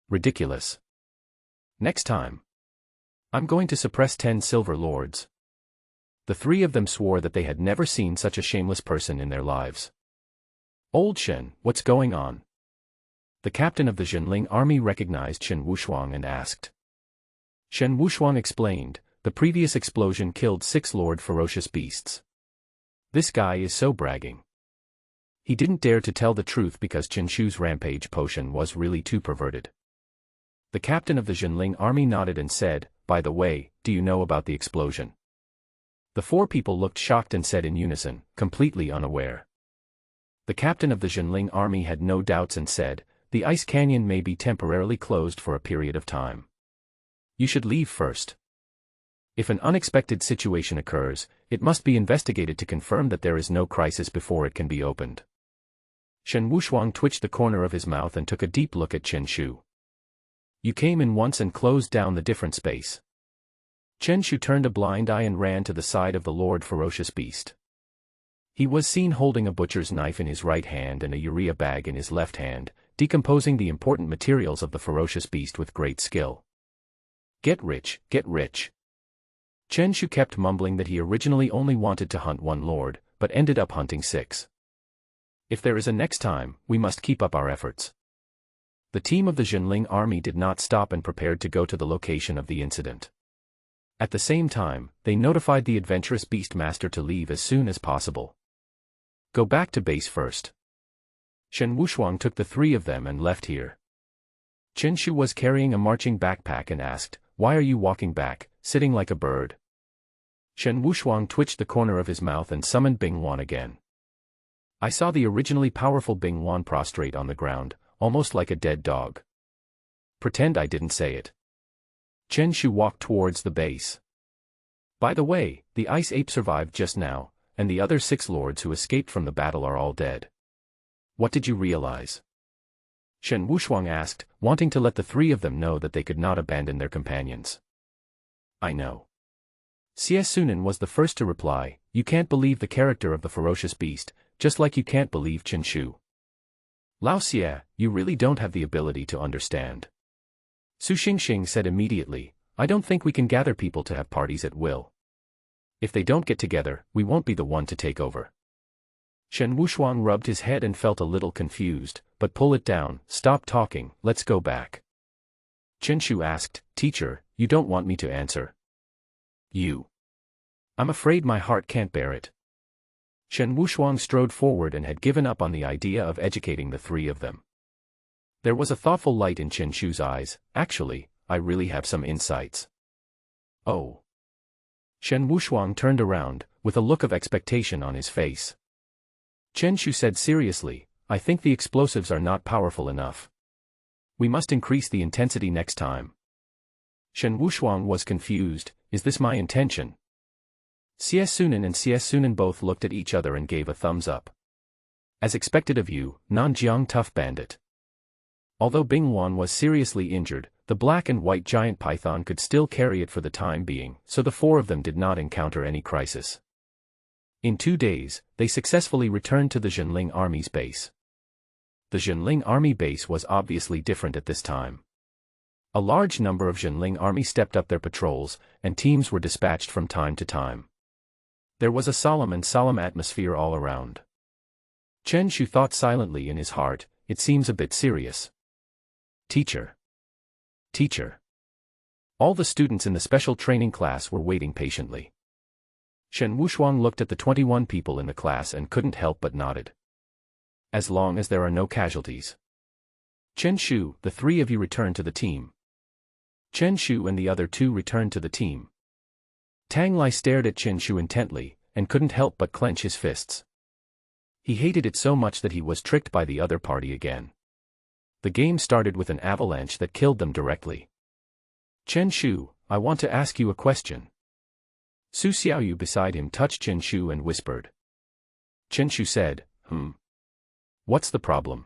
Ridiculous. Next time, I'm going to suppress 10 silver lords." The 3 of them swore that they had never seen such a shameless person in their lives. "Old Shen, what's going on?" The captain of the Jinling army recognized Shen Wushuang and asked. Shen Wushuang explained, "The previous explosion killed 6 lord ferocious beasts. This guy is so bragging." He didn't dare to tell the truth because Chen Shu's rampage potion was really too perverted. The captain of the Jinling army nodded and said, "By the way, do you know about the explosion?" The 4 people looked shocked and said in unison, completely unaware. The captain of the Jinling army had no doubts and said, "The ice canyon may be temporarily closed for a period of time. You should leave first. If an unexpected situation occurs, it must be investigated to confirm that there is no crisis before it can be opened." Shen Wushuang twitched the corner of his mouth and took a deep look at Chen Shu. "You came in once and closed down the different space." Chen Shu turned a blind eye and ran to the side of the Lord Ferocious Beast. He was seen holding a butcher's knife in his right hand and a urea bag in his left hand, decomposing the important materials of the ferocious beast with great skill. "Get rich, get rich." Chen Shu kept mumbling that he originally only wanted to hunt 1 lord, but ended up hunting 6. If there is a next time, we must keep up our efforts. The team of the Jinling army did not stop and prepared to go to the location of the incident. At the same time, they notified the adventurous beast master to leave as soon as possible. "Go back to base first." Shen Wushuang took the 3 of them and left here. Chen Shu was carrying a marching backpack and asked, "Why are you walking back, sitting like a bird?" Shen Wushuang twitched the corner of his mouth and summoned Bing Wan again. "I saw the originally powerful Bing Wan prostrate on the ground, almost like a dead dog. Pretend I didn't say it." Chen Shu walked towards the base. "By the way, the ice ape survived just now, and the other 6 lords who escaped from the battle are all dead. What did you realize?" Shen Wushuang asked, wanting to let the 3 of them know that they could not abandon their companions. "I know." Xie Sunan was the first to reply, "You can't believe the character of the ferocious beast, just like you can't believe Chen Shu. Lao Xie, you really don't have the ability to understand." Su Xingxing said immediately, "I don't think we can gather people to have parties at will. If they don't get together, we won't be the one to take over." Shen Wushuang rubbed his head and felt a little confused, but pull it down, "Stop talking, let's go back." Chen Shu asked, "Teacher, you don't want me to answer?" "You." "I'm afraid my heart can't bear it." Shen Wushuang strode forward and had given up on the idea of educating the 3 of them. There was a thoughtful light in Chen Shu's eyes. Actually, I really have some insights. Oh. Shen Wushuang turned around, with a look of expectation on his face. Chen Shu said seriously, I think the explosives are not powerful enough. We must increase the intensity next time. Shen Wushuang was confused, is this my intention? Xie Sunan and Xie Sunan both looked at each other and gave a thumbs up. As expected of you, Nanjiang Tough Bandit. Although Bing Wan was seriously injured, the black and white giant python could still carry it for the time being, so the four of them did not encounter any crisis. In 2 days, they successfully returned to the Zhenling Army's base. The Zhenling Army base was obviously different at this time. A large number of Zhenling Army stepped up their patrols, and teams were dispatched from time to time. There was a solemn atmosphere all around. Chen Shu thought silently in his heart, it seems a bit serious. Teacher. Teacher. All the students in the special training class were waiting patiently. Shen Wushuang looked at the 21 people in the class and couldn't help but nodded. As long as there are no casualties. Chen Shu, the 3 of you return to the team. Chen Shu and the other 2 returned to the team. Tang Lai stared at Chen Shu intently, and couldn't help but clench his fists. He hated it so much that he was tricked by the other party again. The game started with an avalanche that killed them directly. Chen Shu, I want to ask you a question. Su Xiaoyu beside him touched Chen Shu and whispered. Chen Shu said, What's the problem?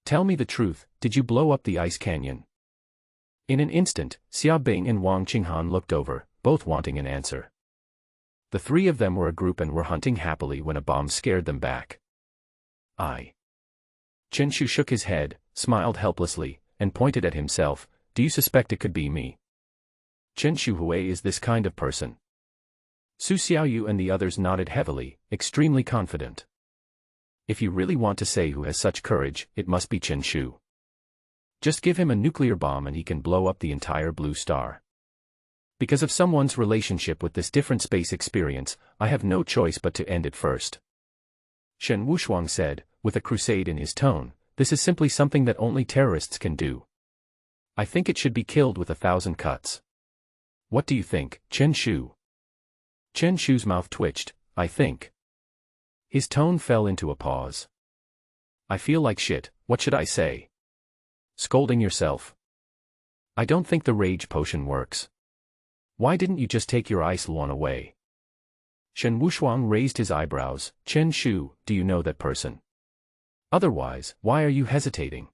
Tell me the truth, did you blow up the ice canyon? In an instant, Xia Bing and Wang Qinghan looked over, both wanting an answer. The 3 of them were a group and were hunting happily when a bomb scared them back. Chen Shu shook his head, smiled helplessly, and pointed at himself, do you suspect it could be me? Chen Shu Hui is this kind of person. Su Xiaoyu and the others nodded heavily, extremely confident. If you really want to say who has such courage, it must be Chen Shu. Just give him a nuclear bomb and he can blow up the entire blue star. Because of someone's relationship with this different space experience, I have no choice but to end it first. Shen Wushuang said, with a crusade in his tone, this is simply something that only terrorists can do. I think it should be killed with 1,000 cuts. What do you think, Chen Shu? Chen Shu's mouth twitched, I think. His tone fell into a pause. I feel like shit, what should I say? Scolding yourself. I don't think the rage potion works. Why didn't you just take your ice lawn away? Shen Wushuang raised his eyebrows, Chen Shu, do you know that person? Otherwise, why are you hesitating?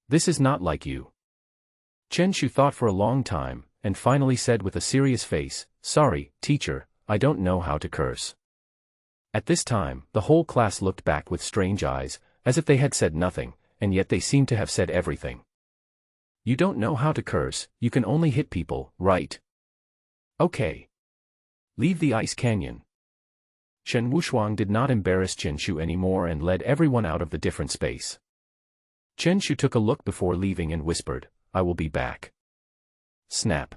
This is not like you. Chen Shu thought for a long time, and finally said with a serious face, sorry, teacher, I don't know how to curse. At this time, the whole class looked back with strange eyes, as if they had said nothing, and yet they seemed to have said everything. You don't know how to curse, you can only hit people, right? Okay. Leave the ice canyon. Shen Wushuang did not embarrass Chen Shu anymore and led everyone out of the different space. Chen Shu took a look before leaving and whispered, I will be back. Snap.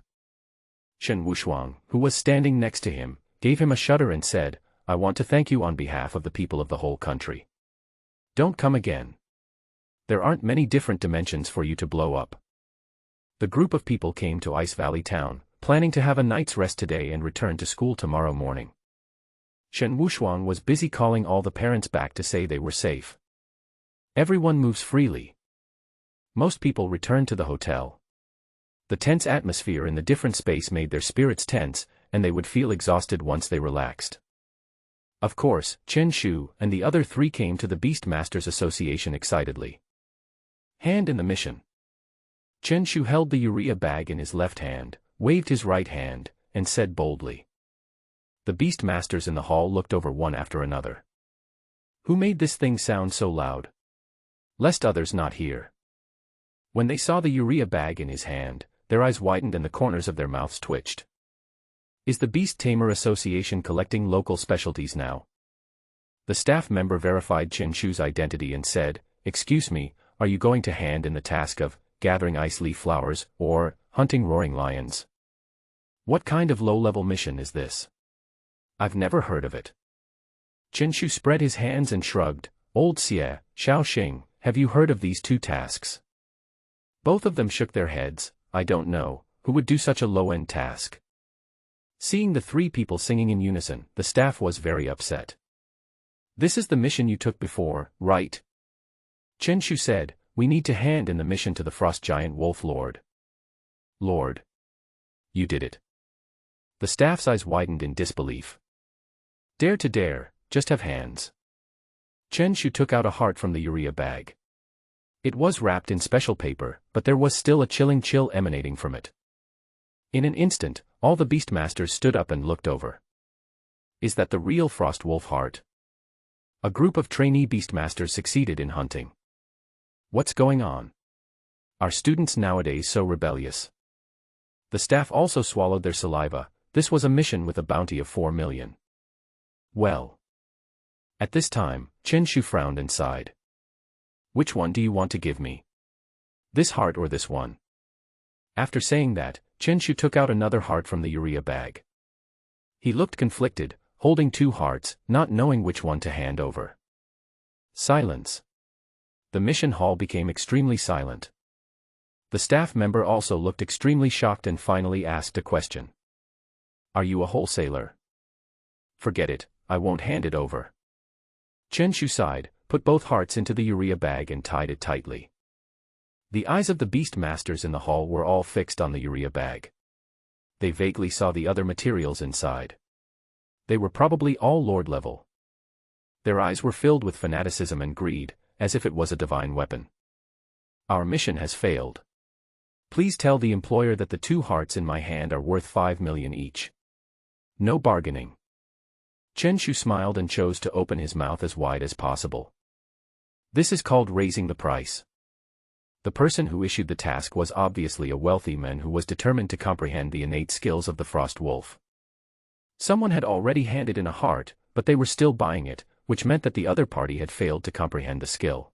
Shen Wushuang, who was standing next to him, gave him a shudder and said, I want to thank you on behalf of the people of the whole country. Don't come again. There aren't many different dimensions for you to blow up. The group of people came to Ice Valley Town, planning to have a night's rest today and return to school tomorrow morning. Shen Wushuang was busy calling all the parents back to say they were safe. Everyone moves freely. Most people returned to the hotel. The tense atmosphere in the different space made their spirits tense, and they would feel exhausted once they relaxed. Of course, Chen Shu and the other 3 came to the Beast Masters Association excitedly. Hand in the mission. Chen Shu held the urea bag in his left hand, waved his right hand, and said boldly. The Beast Masters in the hall looked over one after another. Who made this thing sound so loud? Lest others not hear. When they saw the urea bag in his hand, their eyes widened and the corners of their mouths twitched. Is the Beast-Tamer Association collecting local specialties now? The staff member verified Chen Shu's identity and said, excuse me, are you going to hand in the task of gathering ice leaf flowers, or hunting roaring lions? What kind of low-level mission is this? I've never heard of it. Chen Shu spread his hands and shrugged, Old Xie, Xiao Xing, have you heard of these two tasks? Both of them shook their heads. I don't know, who would do such a low-end task? Seeing the three people singing in unison, the staff was very upset. This is the mission you took before, right? Chen Shu said, we need to hand in the mission to the Frost Giant Wolf Lord. Lord. You did it. The staff's eyes widened in disbelief. Dare to dare, just have hands. Chen Shu took out a heart from the urea bag. It was wrapped in special paper, but there was still a chilling chill emanating from it. In an instant, all the Beastmasters stood up and looked over. Is that the real Frost Wolf heart? A group of trainee Beastmasters succeeded in hunting. What's going on? Are students nowadays so rebellious? The staff also swallowed their saliva. This was a mission with a bounty of 4 million. Well. At this time, Chen Shu frowned and sighed. Which one do you want to give me? This heart or this one? After saying that, Chen Shu took out another heart from the urea bag. He looked conflicted, holding two hearts, not knowing which one to hand over. Silence. The mission hall became extremely silent. The staff member also looked extremely shocked and finally asked a question. Are you a wholesaler? Forget it, I won't hand it over. Chen Shu sighed, put both hearts into the urea bag and tied it tightly. The eyes of the Beastmasters in the hall were all fixed on the urea bag. They vaguely saw the other materials inside. They were probably all Lord level. Their eyes were filled with fanaticism and greed, as if it was a divine weapon. Our mission has failed. Please tell the employer that the two hearts in my hand are worth 5 million each. No bargaining. Chen Shu smiled and chose to open his mouth as wide as possible. This is called raising the price. The person who issued the task was obviously a wealthy man who was determined to comprehend the innate skills of the Frost Wolf. Someone had already handed in a heart, but they were still buying it, which meant that the other party had failed to comprehend the skill.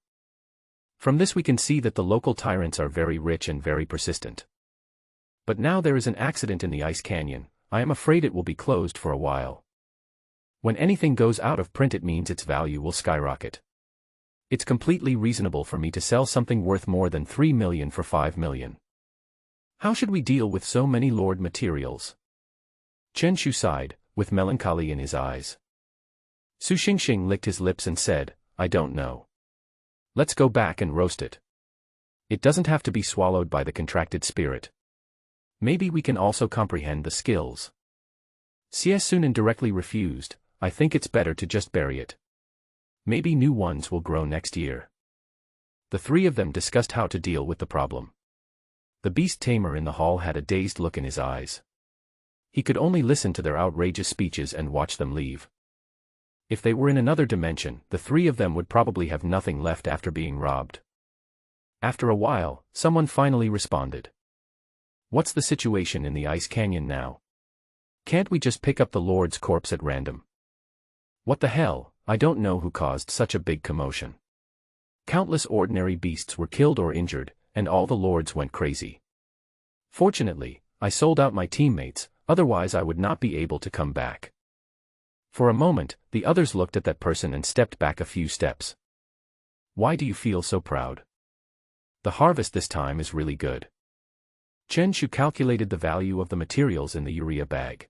From this we can see that the local tyrants are very rich and very persistent. But now there is an accident in the ice canyon. I am afraid it will be closed for a while. When anything goes out of print, it means its value will skyrocket. It's completely reasonable for me to sell something worth more than 3 million for 5 million. How should we deal with so many Lord materials? Chen Shu sighed, with melancholy in his eyes. Su Xingxing licked his lips and said, I don't know. Let's go back and roast it. It doesn't have to be swallowed by the contracted spirit. Maybe we can also comprehend the skills. Xie Sunan directly refused. I think it's better to just bury it. Maybe new ones will grow next year. The three of them discussed how to deal with the problem. The beast tamer in the hall had a dazed look in his eyes. He could only listen to their outrageous speeches and watch them leave. If they were in another dimension, the three of them would probably have nothing left after being robbed. After a while, someone finally responded. What's the situation in the ice canyon now? Can't we just pick up the Lord's corpse at random? What the hell, I don't know who caused such a big commotion. Countless ordinary beasts were killed or injured, and all the Lords went crazy. Fortunately, I sold out my teammates, otherwise I would not be able to come back. For a moment, the others looked at that person and stepped back a few steps. Why do you feel so proud? The harvest this time is really good. Chen Shu calculated the value of the materials in the urea bag.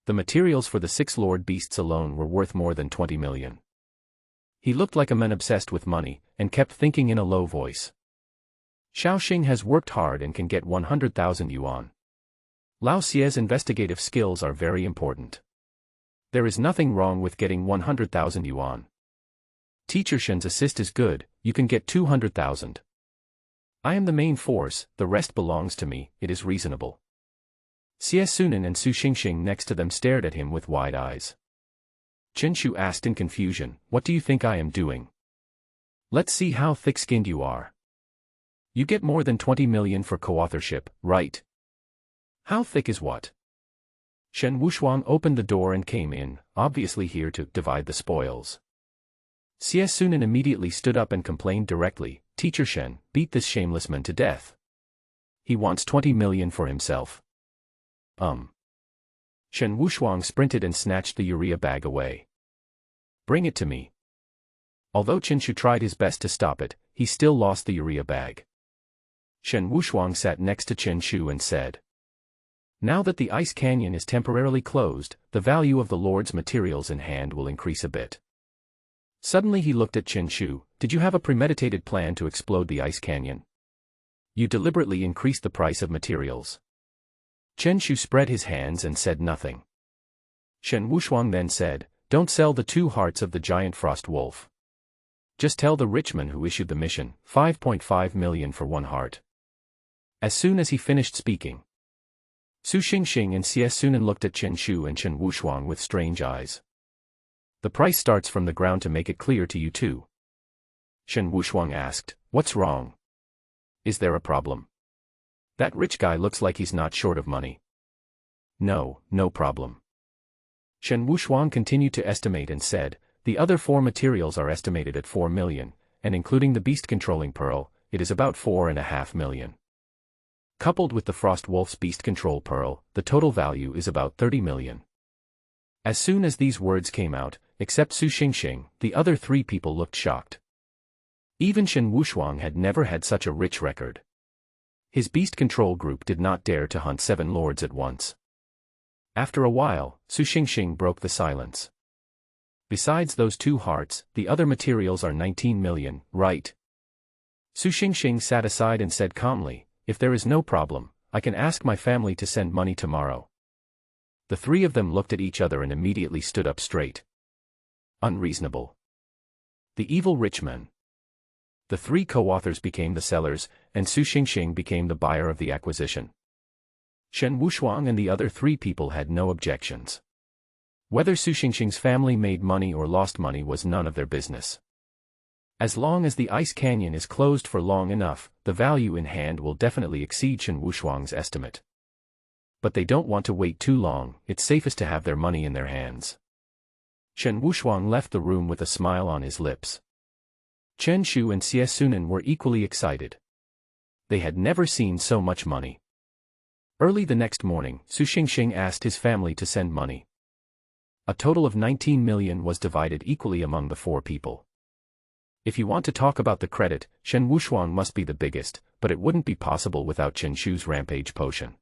The materials for the 6 Lord beasts alone were worth more than 20 million. He looked like a man obsessed with money, and kept thinking in a low voice. Xiaoxing has worked hard and can get 100,000 yuan. Lao Xie's investigative skills are very important. There is nothing wrong with getting 100,000 yuan. Teacher Shen's assist is good, you can get 200,000. I am the main force, the rest belongs to me, it is reasonable. Xie Sunan and Su Xingxing next to them stared at him with wide eyes. Chen Shu asked in confusion, what do you think I am doing? Let's see how thick-skinned you are. You get more than 20 million for co-authorship, right? How thick is what? Shen Wushuang opened the door and came in, obviously here to divide the spoils. Xie Sunan immediately stood up and complained directly, Teacher Shen, beat this shameless man to death. He wants 20 million for himself. Shen Wushuang sprinted and snatched the urea bag away. Bring it to me. Although Chen Shu tried his best to stop it, he still lost the urea bag. Shen Wushuang sat next to Chen Shu and said, "Now that the ice canyon is temporarily closed, the value of the Lord's materials in hand will increase a bit." Suddenly he looked at Chen Shu. "Did you have a premeditated plan to explode the ice canyon? You deliberately increased the price of materials." Chen Shu spread his hands and said nothing. Shen Wushuang then said, "Don't sell the 2 hearts of the giant frost wolf. Just tell the rich man who issued the mission, 5.5 million for 1 heart." As soon as he finished speaking, Su Xingxing and Xie Sunan looked at Chen Shu and Shen Wushuang with strange eyes. "The price starts from the ground to make it clear to you too." Shen Wushuang asked, "What's wrong? Is there a problem? That rich guy looks like he's not short of money." "No, no problem." Shen Wushuang continued to estimate and said, "The other 4 materials are estimated at 4 million, and including the beast-controlling pearl, it is about 4.5 million. Coupled with the Frost Wolf's beast control pearl, the total value is about 30 million. As soon as these words came out, except Su Xingxing, the other 3 people looked shocked. Even Shen Wushuang had never had such a rich record. His beast control group did not dare to hunt 7 lords at once. After a while, Su Xingxing broke the silence. "Besides those 2 hearts, the other materials are 19 million, right?" Su Xingxing sat aside and said calmly, "If there is no problem, I can ask my family to send money tomorrow." The 3 of them looked at each other and immediately stood up straight. Unreasonable. The evil rich man. The 3 co-authors became the sellers, and Su Xingxing became the buyer of the acquisition. Shen Wushuang and the other 3 people had no objections. Whether Su Xingxing's family made money or lost money was none of their business. As long as the ice canyon is closed for long enough, the value in hand will definitely exceed Shen Wushuang's estimate. But they don't want to wait too long. It's safest to have their money in their hands. Shen Wushuang left the room with a smile on his lips. Chen Shu and Xie Sunan were equally excited. They had never seen so much money. Early the next morning, Su Xingxing asked his family to send money. A total of 19 million was divided equally among the 4 people. If you want to talk about the credit, Shen Wushuang must be the biggest, but it wouldn't be possible without Chen Shu's rampage potion.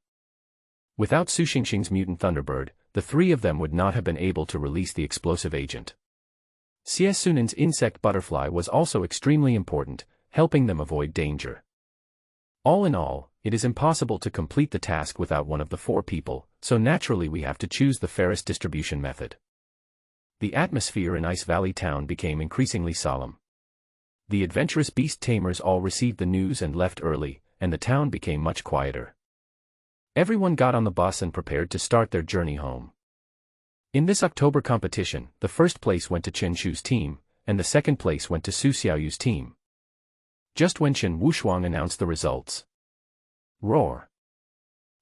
Without Su Xingxing's mutant thunderbird, the 3 of them would not have been able to release the explosive agent. Xie Sunan's insect butterfly was also extremely important, helping them avoid danger. All in all, it is impossible to complete the task without one of the 4 people, so naturally we have to choose the fairest distribution method. The atmosphere in Ice Valley Town became increasingly solemn. The adventurous beast tamers all received the news and left early, and the town became much quieter. Everyone got on the bus and prepared to start their journey home. In this October competition, the first place went to Chen Shu's team, and the second place went to Su Xiaoyu's team. Just when Shen Wushuang announced the results, roar!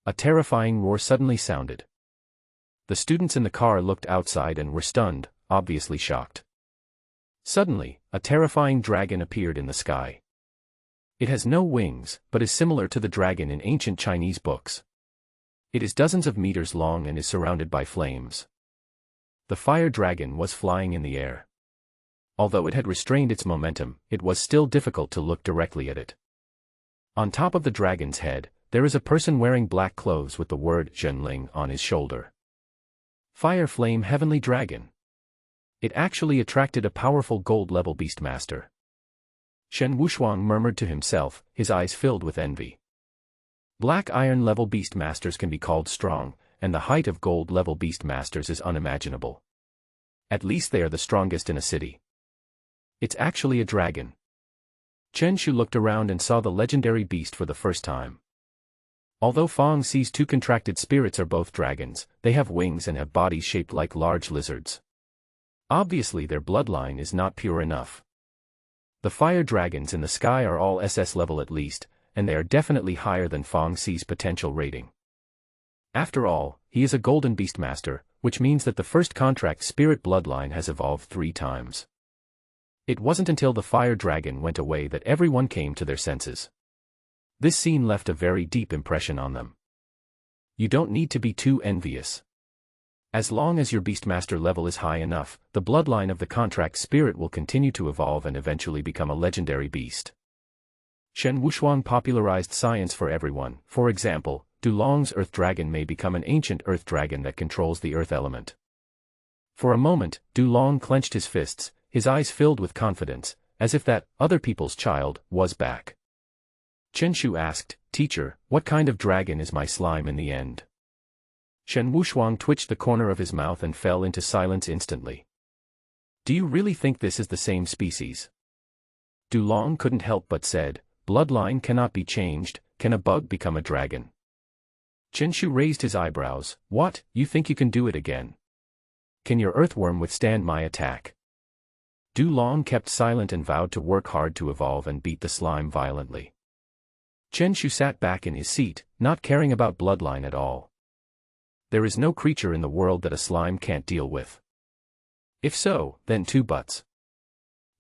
A terrifying roar suddenly sounded. The students in the car looked outside and were stunned, obviously shocked. Suddenly, a terrifying dragon appeared in the sky. It has no wings, but is similar to the dragon in ancient Chinese books. It is dozens of meters long and is surrounded by flames. The fire dragon was flying in the air. Although it had restrained its momentum, it was still difficult to look directly at it. On top of the dragon's head, there is a person wearing black clothes with the word Zhenling on his shoulder. Fire Flame Heavenly Dragon. It actually attracted a powerful gold-level beastmaster. Shen Wushuang murmured to himself, his eyes filled with envy. Black Iron-level beastmasters can be called strong, and the height of gold-level beastmasters is unimaginable. At least they are the strongest in a city. It's actually a dragon. Chen Shu looked around and saw the legendary beast for the first time. Although Fang Xi's 2 contracted spirits are both dragons, they have wings and have bodies shaped like large lizards. Obviously their bloodline is not pure enough. The fire dragons in the sky are all SS level at least, and they are definitely higher than Fang Xi's potential rating. After all, he is a golden beastmaster, which means that the first contract spirit bloodline has evolved 3 times. It wasn't until the fire dragon went away that everyone came to their senses. This scene left a very deep impression on them. You don't need to be too envious. As long as your beastmaster level is high enough, the bloodline of the contract spirit will continue to evolve and eventually become a legendary beast. Shen Wushuang popularized science for everyone. For example, Dulong's earth dragon may become an ancient earth dragon that controls the earth element. For a moment, Dulong clenched his fists, his eyes filled with confidence, as if that other people's child was back. Chen Shu asked, "Teacher, what kind of dragon is my slime in the end?" Shen Wushuang twitched the corner of his mouth and fell into silence instantly. "Do you really think this is the same species?" Dulong couldn't help but said, "Bloodline cannot be changed, can a bug become a dragon?" Chen Shu raised his eyebrows. "What, you think you can do it again? Can your earthworm withstand my attack?" Dulong kept silent and vowed to work hard to evolve and beat the slime violently. Chen Shu sat back in his seat, not caring about bloodline at all. There is no creature in the world that a slime can't deal with. If so, then two buts.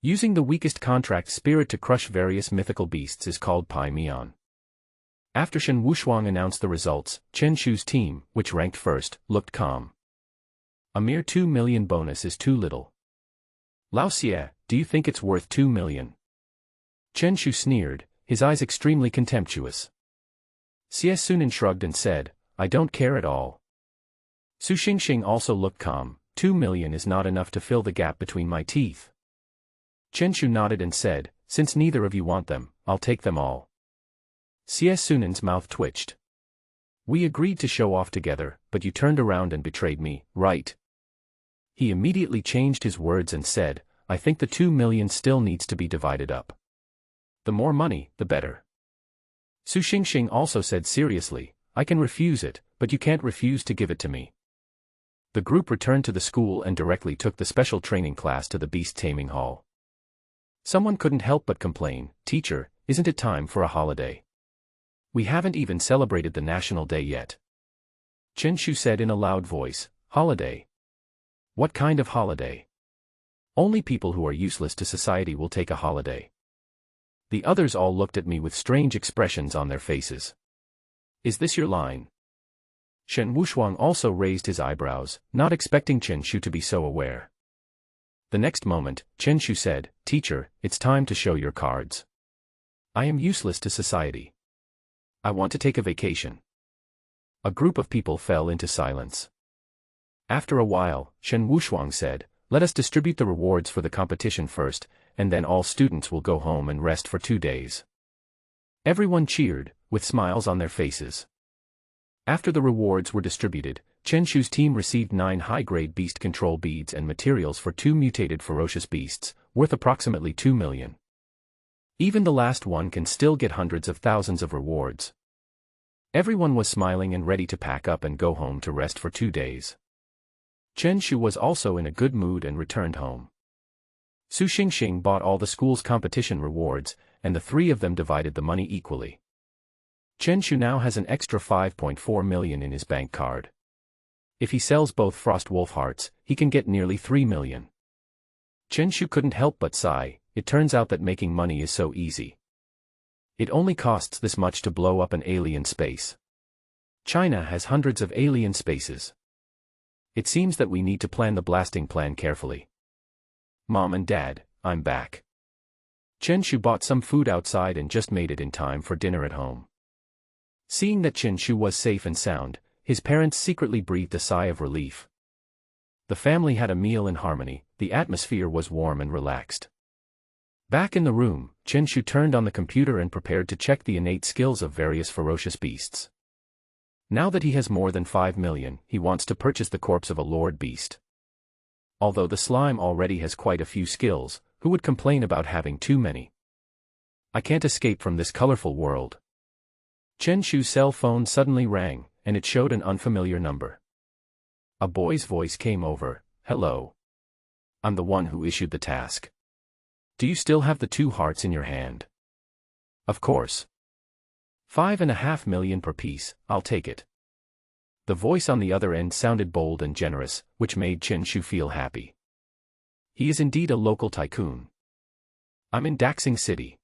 Using the weakest contract spirit to crush various mythical beasts is called Pai Mian. After Shen Wushuang announced the results, Chen Shu's team, which ranked first, looked calm. A mere 2 million bonus is too little. Lao Xie, do you think it's worth 2 million? Chen Shu sneered, his eyes extremely contemptuous. Xie Sunan shrugged and said, "I don't care at all." Su Xingxing also looked calm. 2 million is not enough to fill the gap between my teeth. Chen Shu nodded and said, "Since neither of you want them, I'll take them all." Xie Sunan's mouth twitched. "We agreed to show off together, but you turned around and betrayed me, right?" He immediately changed his words and said, "I think the 2 million still needs to be divided up. The more money, the better." Su Xingxing also said seriously, "I can refuse it, but you can't refuse to give it to me." The group returned to the school and directly took the special training class to the Beast-taming hall. Someone couldn't help but complain, "Teacher, isn't it time for a holiday? We haven't even celebrated the National Day yet." Chen Shu said in a loud voice, "Holiday? What kind of holiday? Only people who are useless to society will take a holiday." The others all looked at me with strange expressions on their faces. "Is this your line?" Shen Wushuang also raised his eyebrows, not expecting Chen Shu to be so aware. The next moment, Chen Shu said, "Teacher, it's time to show your cards. I am useless to society. I want to take a vacation." A group of people fell into silence. After a while, Shen Wushuang said, "Let us distribute the rewards for the competition first, and then all students will go home and rest for 2 days." Everyone cheered, with smiles on their faces. After the rewards were distributed, Chen Shu's team received 9 high-grade beast control beads and materials for 2 mutated ferocious beasts, worth approximately 2 million. Even the last one can still get hundreds of thousands of rewards. Everyone was smiling and ready to pack up and go home to rest for 2 days. Chen Shu was also in a good mood and returned home. Su Xingxing bought all the school's competition rewards, and the 3 of them divided the money equally. Chen Shu now has an extra 5.4 million in his bank card. If he sells both Frost Wolf Hearts, he can get nearly 3 million. Chen Shu couldn't help but sigh. It turns out that making money is so easy. It only costs this much to blow up an alien space. China has hundreds of alien spaces. It seems that we need to plan the blasting plan carefully. Mom and Dad, I'm back. Chen Shu bought some food outside and just made it in time for dinner at home. Seeing that Chen Shu was safe and sound, his parents secretly breathed a sigh of relief. The family had a meal in harmony, the atmosphere was warm and relaxed. Back in the room, Chen Shu turned on the computer and prepared to check the innate skills of various ferocious beasts. Now that he has more than 5 million, he wants to purchase the corpse of a lord beast. Although the slime already has quite a few skills, who would complain about having too many? I can't escape from this colorful world. Chen Shu's cell phone suddenly rang, and it showed an unfamiliar number. A boy's voice came over. "Hello. I'm the one who issued the task. Do you still have the 2 hearts in your hand?" "Of course. 5.5 million per piece, I'll take it." The voice on the other end sounded bold and generous, which made Chen Shu feel happy. He is indeed a local tycoon. "I'm in Daxing City.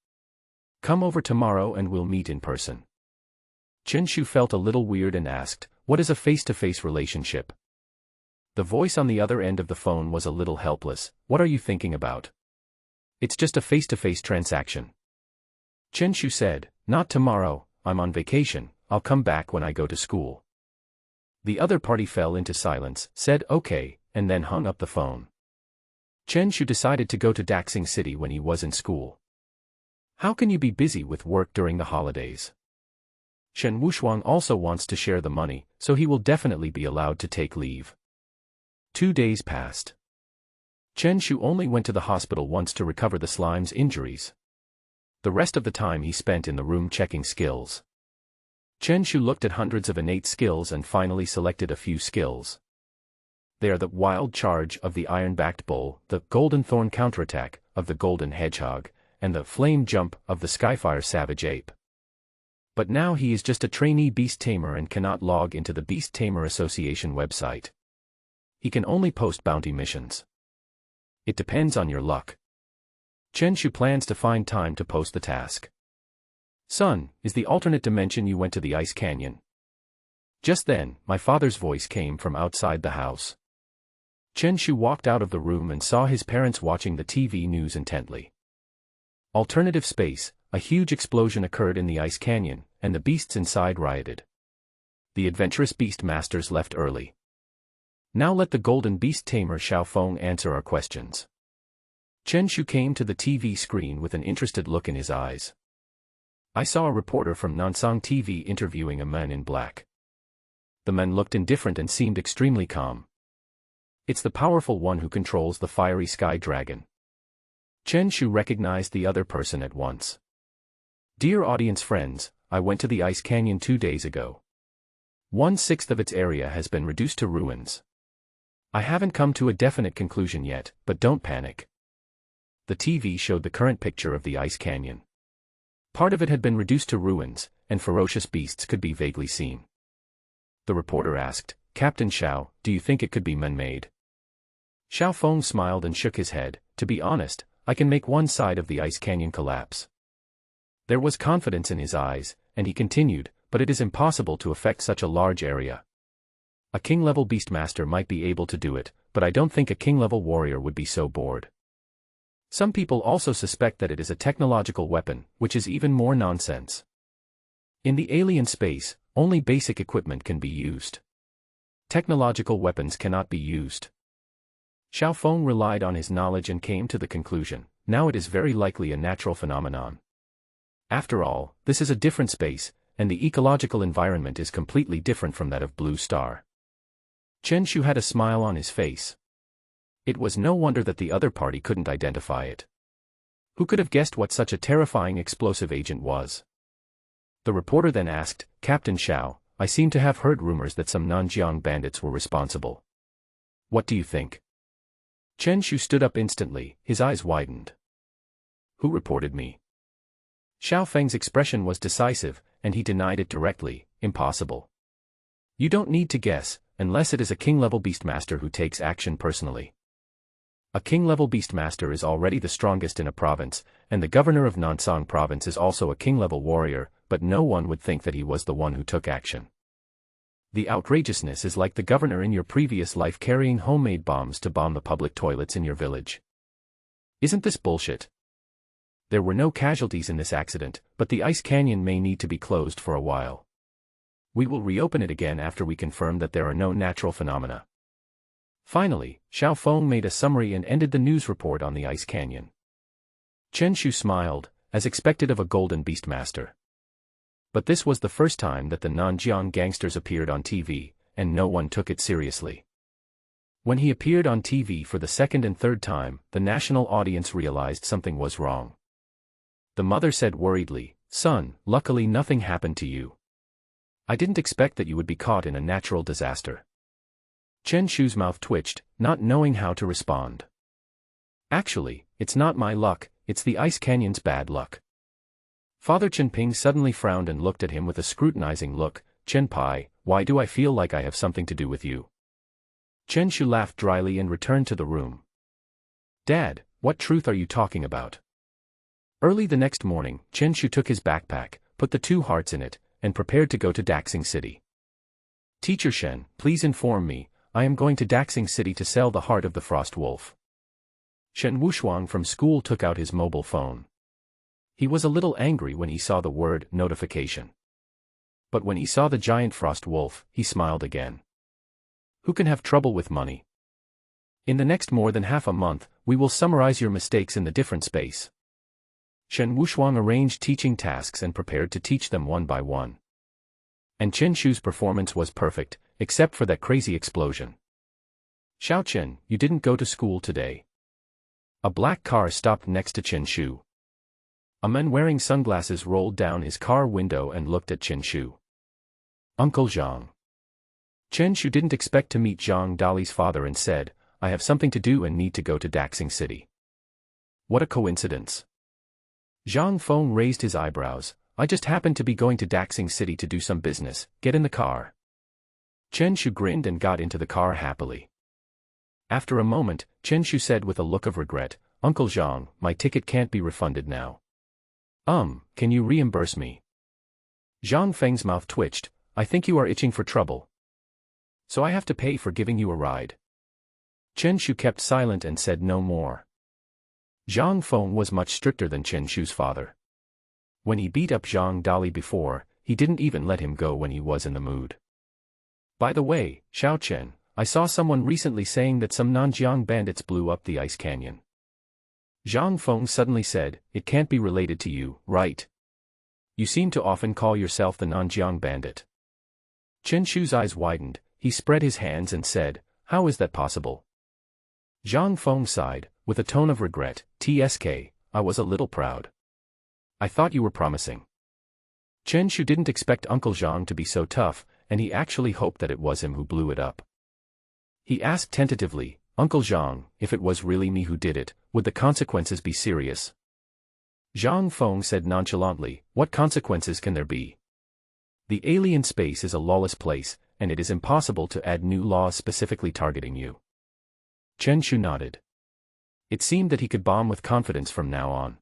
Come over tomorrow and we'll meet in person." Chen Shu felt a little weird and asked, "What is a face-to-face relationship?" The voice on the other end of the phone was a little helpless. "What are you thinking about? It's just a face-to-face transaction." Chen Shu said, "Not tomorrow, I'm on vacation, I'll come back when I go to school." The other party fell into silence, said okay, and then hung up the phone. Chen Shu decided to go to Daxing City when he was in school. How can you be busy with work during the holidays? Shen Wushuang also wants to share the money, so he will definitely be allowed to take leave. 2 days passed. Chen Shu only went to the hospital once to recover the slime's injuries. The rest of the time he spent in the room checking skills. Chen Shu looked at hundreds of innate skills and finally selected a few skills. They are the Wild Charge of the Iron-Backed Bull, the Golden Thorn Counterattack of the Golden Hedgehog, and the Flame Jump of the Skyfire Savage Ape. But now he is just a trainee beast-tamer and cannot log into the Beast-Tamer Association website. He can only post bounty missions. It depends on your luck. Chen Shu plans to find time to post the task. "Son, is the alternate dimension you went to the ice canyon?" Just then, my father's voice came from outside the house. Chen Shu walked out of the room and saw his parents watching the TV news intently. Alternative space, a huge explosion occurred in the ice canyon, and the beasts inside rioted. The adventurous beast masters left early. Now let the golden beast tamer Xiao Feng answer our questions. Chen Shu came to the TV screen with an interested look in his eyes. I saw a reporter from Nansang TV interviewing a man in black. The man looked indifferent and seemed extremely calm. It's the powerful one who controls the fiery sky dragon. Chen Shu recognized the other person at once. Dear audience friends, I went to the ice canyon 2 days ago. 1/6 of its area has been reduced to ruins. I haven't come to a definite conclusion yet, but don't panic. The TV showed the current picture of the ice canyon. Part of it had been reduced to ruins, and ferocious beasts could be vaguely seen. The reporter asked, "Captain Xiao, do you think it could be man-made?" Xiao Feng smiled and shook his head. "To be honest, I can make one side of the ice canyon collapse." There was confidence in his eyes, and he continued, "But it is impossible to affect such a large area. A king-level beastmaster might be able to do it, but I don't think a king-level warrior would be so bored. Some people also suspect that it is a technological weapon, which is even more nonsense. In the alien space, only basic equipment can be used. Technological weapons cannot be used." Xiao Feng relied on his knowledge and came to the conclusion, now it is very likely a natural phenomenon. After all, this is a different space, and the ecological environment is completely different from that of Blue Star. Chen Shu had a smile on his face. It was no wonder that the other party couldn't identify it. Who could have guessed what such a terrifying explosive agent was? The reporter then asked, "Captain Xiao, I seem to have heard rumors that some Nanjiang bandits were responsible. What do you think?" Chen Shu stood up instantly, his eyes widened. "Who reported me?" Xiao Feng's expression was decisive, and he denied it directly, "Impossible. You don't need to guess, unless it is a king-level beastmaster who takes action personally. A king-level beastmaster is already the strongest in a province, and the governor of Nansang province is also a king-level warrior, but no one would think that he was the one who took action. The outrageousness is like the governor in your previous life carrying homemade bombs to bomb the public toilets in your village. Isn't this bullshit? There were no casualties in this accident, but the ice canyon may need to be closed for a while. We will reopen it again after we confirm that there are no natural phenomena." Finally, Xiao Feng made a summary and ended the news report on the ice canyon. Chen Shu smiled, as expected of a golden beastmaster. But this was the first time that the Nanjiang gangsters appeared on TV, and no one took it seriously. When he appeared on TV for the second and third time, the national audience realized something was wrong. The mother said worriedly, "Son, luckily nothing happened to you. I didn't expect that you would be caught in a natural disaster." Chen Shu's mouth twitched, not knowing how to respond. "Actually, it's not my luck, it's the ice canyon's bad luck." Father Chenping suddenly frowned and looked at him with a scrutinizing look. "Chen Pai, why do I feel like I have something to do with you?" Chen Shu laughed dryly and returned to the room. "Dad, what truth are you talking about?" Early the next morning, Chen Shu took his backpack, put the 2 hearts in it, and prepared to go to Daxing City. "Teacher Shen, please inform me, I am going to Daxing City to sell the heart of the Frost Wolf." Shen Wushuang from school took out his mobile phone. He was a little angry when he saw the word notification. But when he saw the giant frost wolf, he smiled again. Who can have trouble with money? In the next more than half a month, we will summarize your mistakes in the different space. Shen Wushuang arranged teaching tasks and prepared to teach them one by one. And Chen Shu's performance was perfect, except for that crazy explosion. Xiao Chen, you didn't go to school today. A black car stopped next to Chen Shu. A man wearing sunglasses rolled down his car window and looked at Chen Shu. Uncle Zhang. Chen Shu didn't expect to meet Zhang Dali's father and said, I have something to do and need to go to Daxing City. What a coincidence. Zhang Feng raised his eyebrows. I just happened to be going to Daxing City to do some business. Get in the car. Chen Shu grinned and got into the car happily. After a moment, Chen Shu said with a look of regret, Uncle Zhang, my ticket can't be refunded now. Can you reimburse me? Zhang Feng's mouth twitched. I think you are itching for trouble. So I have to pay for giving you a ride. Chen Shu kept silent and said no more. Zhang Feng was much stricter than Chen Shu's father. When he beat up Zhang Dali before, he didn't even let him go when he was in the mood. By the way, Xiao Chen, I saw someone recently saying that some Nanjiang bandits blew up the ice canyon. Zhang Feng suddenly said, it can't be related to you, right? You seem to often call yourself the Nanjiang bandit. Chen Shu's eyes widened, he spread his hands and said, how is that possible? Zhang Feng sighed, with a tone of regret, TSK, I was a little proud. I thought you were promising. Chen Shu didn't expect Uncle Zhang to be so tough, and he actually hoped that it was him who blew it up. He asked tentatively, Uncle Zhang, if it was really me who did it, would the consequences be serious? Zhang Feng said nonchalantly, what consequences can there be? The alien space is a lawless place, and it is impossible to add new laws specifically targeting you. Chen Shu nodded. It seemed that he could bomb with confidence from now on.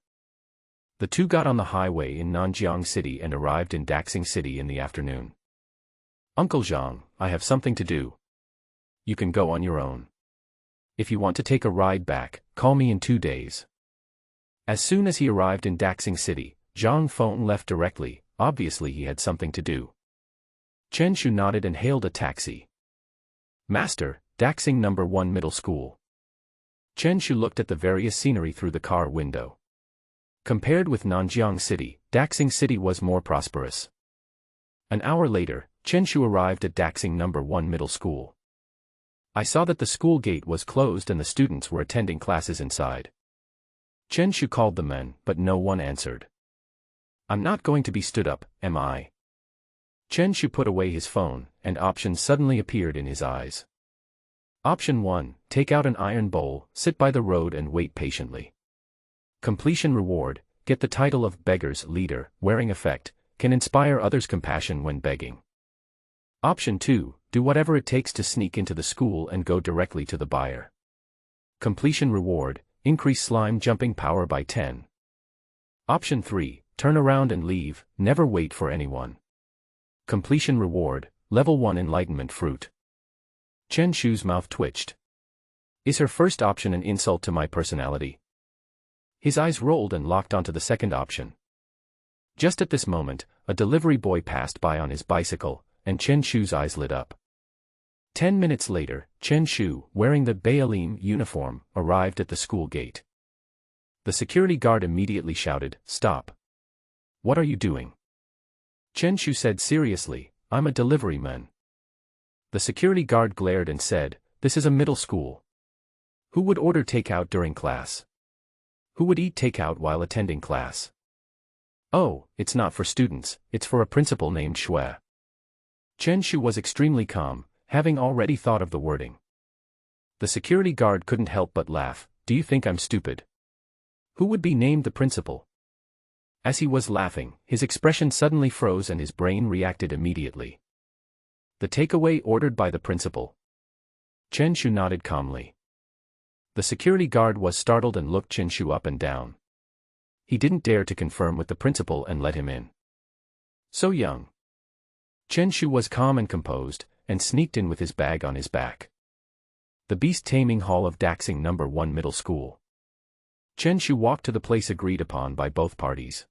The two got on the highway in Nanjiang City and arrived in Daxing City in the afternoon. Uncle Zhang, I have something to do. You can go on your own. If you want to take a ride back, call me in 2 days. As soon as he arrived in Daxing City, Zhang Feng left directly, obviously he had something to do. Chen Shu nodded and hailed a taxi. Master, Daxing No. 1 Middle School. Chen Shu looked at the various scenery through the car window. Compared with Nanjiang City, Daxing City was more prosperous. An hour later, Chen Shu arrived at Daxing No. 1 Middle School. I saw that the school gate was closed and the students were attending classes inside. Chen Shu called the men, but no one answered. I'm not going to be stood up, am I? Chen Shu put away his phone, and options suddenly appeared in his eyes. Option 1, take out an iron bowl, sit by the road and wait patiently. Completion reward, get the title of beggar's leader, wearing effect, can inspire others' compassion when begging. Option 2, do whatever it takes to sneak into the school and go directly to the buyer. Completion reward, increase slime jumping power by 10. Option 3, turn around and leave, never wait for anyone. Completion reward, level 1 enlightenment fruit. Chen Shu's mouth twitched. Is her first option an insult to my personality? His eyes rolled and locked onto the second option. Just at this moment, a delivery boy passed by on his bicycle, and Chen Shu's eyes lit up. 10 minutes later, Chen Shu, wearing the Bayalim uniform, arrived at the school gate. The security guard immediately shouted, "Stop! What are you doing?" Chen Shu said seriously, "I'm a delivery man." The security guard glared and said, "This is a middle school. Who would order takeout during class? Who would eat takeout while attending class? Oh, it's not for students, it's for a principal named Shui." Chen Shu was extremely calm, having already thought of the wording. The security guard couldn't help but laugh. "Do you think I'm stupid? Who would be named the principal?" As he was laughing, his expression suddenly froze and his brain reacted immediately. The takeaway ordered by the principal. Chen Shu nodded calmly. The security guard was startled and looked Chen Shu up and down. He didn't dare to confirm with the principal and let him in. So young. Chen Shu was calm and composed, and sneaked in with his bag on his back. The Beast-taming Hall of Daxing No. 1 Middle School. Chen Shu walked to the place agreed upon by both parties.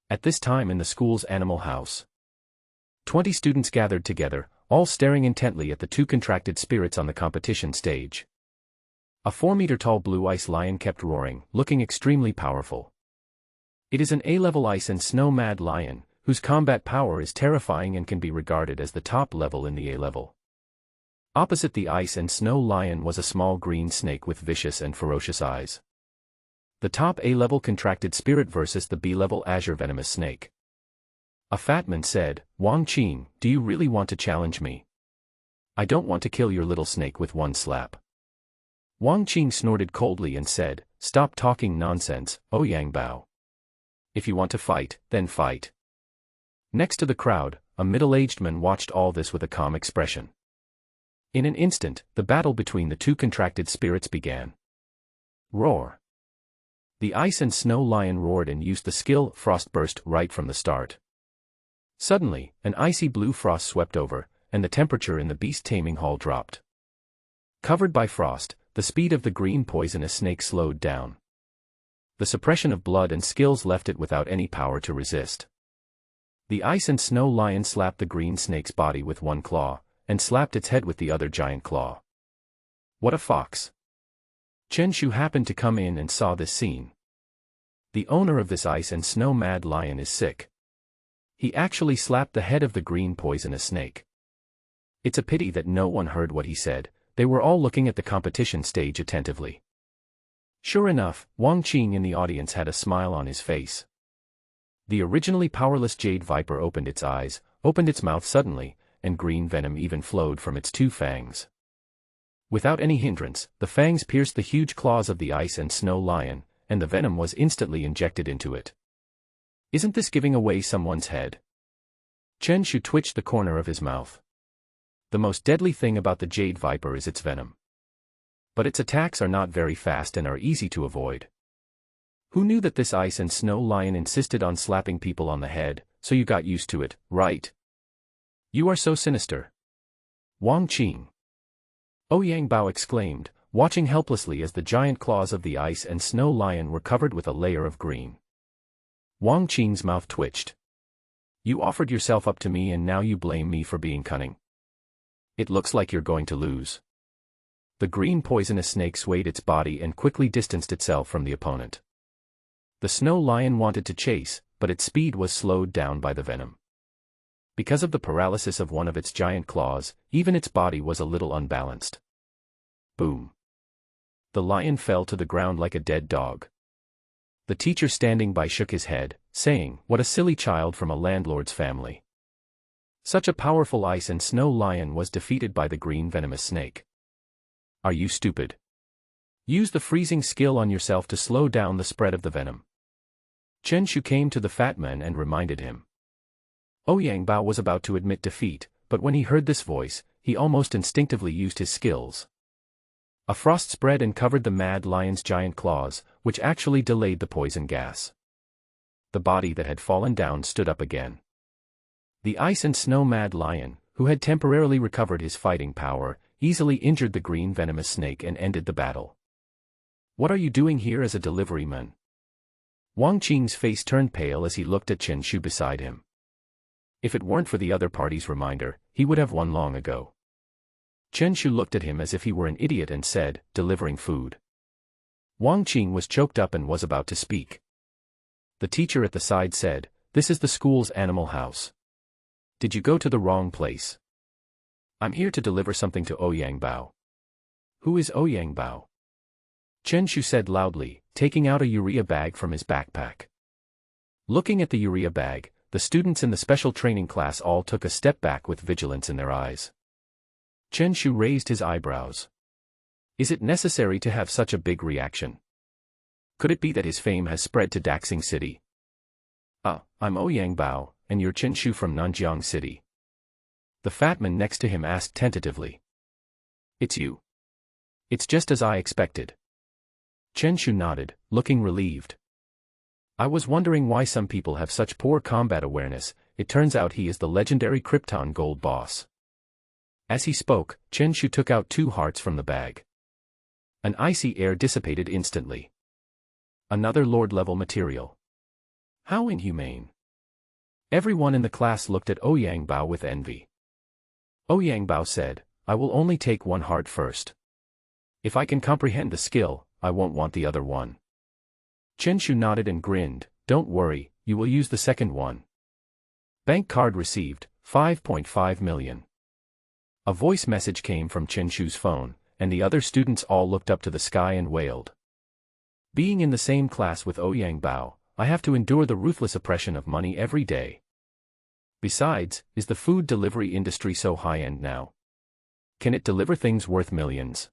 At this time in the school's animal house, 20 students gathered together, all staring intently at the two contracted spirits on the competition stage. A 4-meter-tall blue ice lion kept roaring, looking extremely powerful. It is an A-level ice and snow mad lion, whose combat power is terrifying and can be regarded as the top level in the A-level. Opposite the ice and snow lion was a small green snake with vicious and ferocious eyes. The top A-level contracted spirit versus the B-level azure venomous snake. A fat man said, "Wang Qing, do you really want to challenge me? I don't want to kill your little snake with one slap." Wang Qing snorted coldly and said, "Stop talking nonsense, Ouyang Bao. If you want to fight, then fight." Next to the crowd, a middle-aged man watched all this with a calm expression. In an instant, the battle between the two contracted spirits began. Roar. The ice and snow lion roared and used the skill Frost Burst right from the start. Suddenly, an icy blue frost swept over, and the temperature in the beast-taming hall dropped. Covered by frost, the speed of the green poisonous snake slowed down. The suppression of blood and skills left it without any power to resist. The ice and snow lion slapped the green snake's body with one claw, and slapped its head with the other giant claw. What a fox! Chen Shu happened to come in and saw this scene. The owner of this ice and snow mad lion is sick. He actually slapped the head of the green poisonous snake. It's a pity that no one heard what he said. They were all looking at the competition stage attentively. Sure enough, Wang Qing in the audience had a smile on his face. The originally powerless jade viper opened its eyes, opened its mouth suddenly, and green venom even flowed from its two fangs. Without any hindrance, the fangs pierced the huge claws of the ice and snow lion, and the venom was instantly injected into it. Isn't this giving away someone's head? Chen Shu twitched the corner of his mouth. The most deadly thing about the jade viper is its venom. But its attacks are not very fast and are easy to avoid. Who knew that this ice and snow lion insisted on slapping people on the head, so you got used to it, right? You are so sinister. Wang Qing. Ouyang Bao exclaimed, watching helplessly as the giant claws of the ice and snow lion were covered with a layer of green. Wang Qing's mouth twitched. You offered yourself up to me and now you blame me for being cunning. It looks like you're going to lose. The green poisonous snake swayed its body and quickly distanced itself from the opponent. The snow lion wanted to chase, but its speed was slowed down by the venom. Because of the paralysis of one of its giant claws, even its body was a little unbalanced. Boom. The lion fell to the ground like a dead dog. The teacher standing by shook his head, saying, "What a silly child from a landlord's family." Such a powerful ice and snow lion was defeated by the green venomous snake. Are you stupid? Use the freezing skill on yourself to slow down the spread of the venom. Chen Shu came to the fat man and reminded him. Ouyang Bao was about to admit defeat, but when he heard this voice, he almost instinctively used his skills. A frost spread and covered the mad lion's giant claws, which actually delayed the poison gas. The body that had fallen down stood up again. The ice and snow mad lion, who had temporarily recovered his fighting power, easily injured the green venomous snake and ended the battle. What are you doing here as a delivery man? Wang Qing's face turned pale as he looked at Chen Shu beside him. If it weren't for the other party's reminder, he would have won long ago. Chen Shu looked at him as if he were an idiot and said, "Delivering food." Wang Qing was choked up and was about to speak. The teacher at the side said, "This is the school's animal house. Did you go to the wrong place? I'm here to deliver something to Ouyang Bao." Who is Ouyang Bao? Chen Shu said loudly, taking out a urea bag from his backpack. Looking at the urea bag, the students in the special training class all took a step back with vigilance in their eyes. Chen Shu raised his eyebrows. Is it necessary to have such a big reaction? Could it be that his fame has spread to Daxing City? I'm Ouyang Bao, and you're Chen Shu from Nanjiang City. The fat man next to him asked tentatively. It's you. It's just as I expected. Chen Shu nodded, looking relieved. I was wondering why some people have such poor combat awareness. It turns out he is the legendary Krypton Gold Boss. As he spoke, Chen Shu took out 2 hearts from the bag. An icy air dissipated instantly. Another Lord-level material. How inhumane. Everyone in the class looked at Ouyang Bao with envy. Ouyang Bao said, I will only take one heart first. If I can comprehend the skill, I won't want the other one. Chen Shu nodded and grinned, don't worry, you will use the second one. Bank card received, 5.5 million. A voice message came from Chen Shu's phone, and the other students all looked up to the sky and wailed. Being in the same class with Ouyang Bao, I have to endure the ruthless oppression of money every day. Besides, is the food delivery industry so high-end now? Can it deliver things worth millions?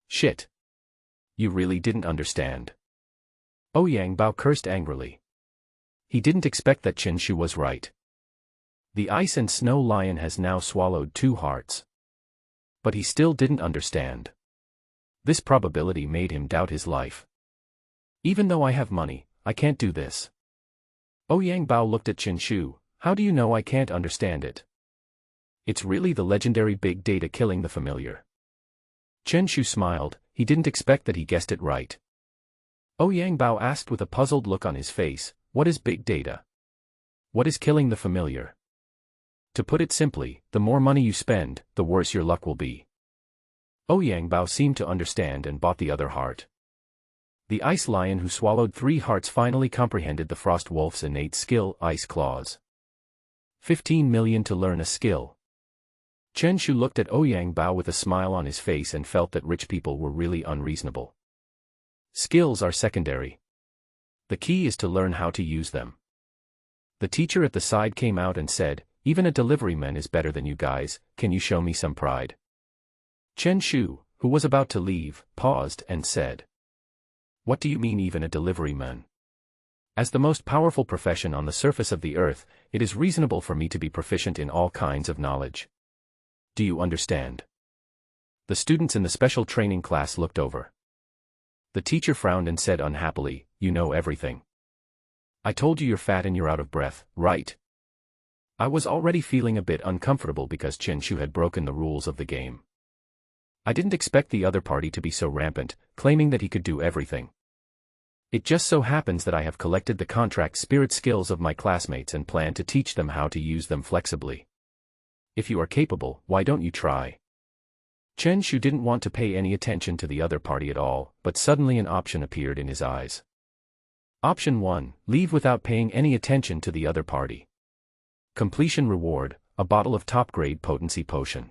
Shit. You really didn't understand. Ouyang Bao cursed angrily. He didn't expect that Chen Shu was right. The ice and snow lion has now swallowed 2 hearts. But he still didn't understand. This probability made him doubt his life. Even though I have money, I can't do this. Ouyang Bao looked at Chen Shu, how do you know I can't understand it? It's really the legendary big data killing the familiar. Chen Shu smiled, he didn't expect that he guessed it right. Ouyang Bao asked with a puzzled look on his face, what is big data? What is killing the familiar? To put it simply, the more money you spend, the worse your luck will be. Ouyang Bao seemed to understand and bought the other heart. The ice lion who swallowed 3 hearts finally comprehended the frost wolf's innate skill, ice claws. 15 million to learn a skill. Chen Shu looked at Ouyang Bao with a smile on his face and felt that rich people were really unreasonable. Skills are secondary. The key is to learn how to use them. The teacher at the side came out and said, even a deliveryman is better than you guys, can you show me some pride? Chen Shu, who was about to leave, paused and said, what do you mean even a deliveryman? As the most powerful profession on the surface of the earth, it is reasonable for me to be proficient in all kinds of knowledge. Do you understand? The students in the special training class looked over. The teacher frowned and said unhappily, you know everything. I told you you're fat and you're out of breath, right? I was already feeling a bit uncomfortable because Chen Shu had broken the rules of the game. I didn't expect the other party to be so rampant, claiming that he could do everything. It just so happens that I have collected the contract spirit skills of my classmates and plan to teach them how to use them flexibly. If you are capable, why don't you try? Chen Shu didn't want to pay any attention to the other party at all, but suddenly an option appeared in his eyes. Option 1, leave without paying any attention to the other party. Completion reward, a bottle of top-grade potency potion.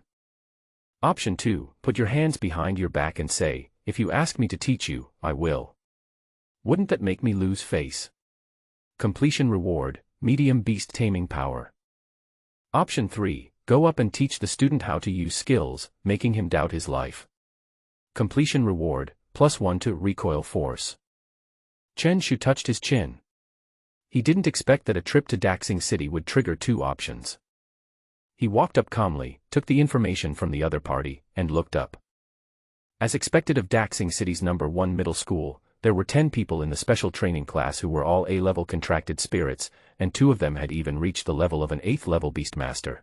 Option 2, put your hands behind your back and say, if you ask me to teach you, I will. Wouldn't that make me lose face? Completion reward, medium beast-taming power. Option 3, go up and teach the student how to use skills, making him doubt his life. Completion reward, +1 to recoil force. Chen Shu touched his chin. He didn't expect that a trip to Daxing City would trigger 2 options. He walked up calmly, took the information from the other party, and looked up. As expected of Daxing City's #1 middle school, there were 10 people in the special training class who were all A-level contracted spirits, and 2 of them had even reached the level of an 8th-level beastmaster.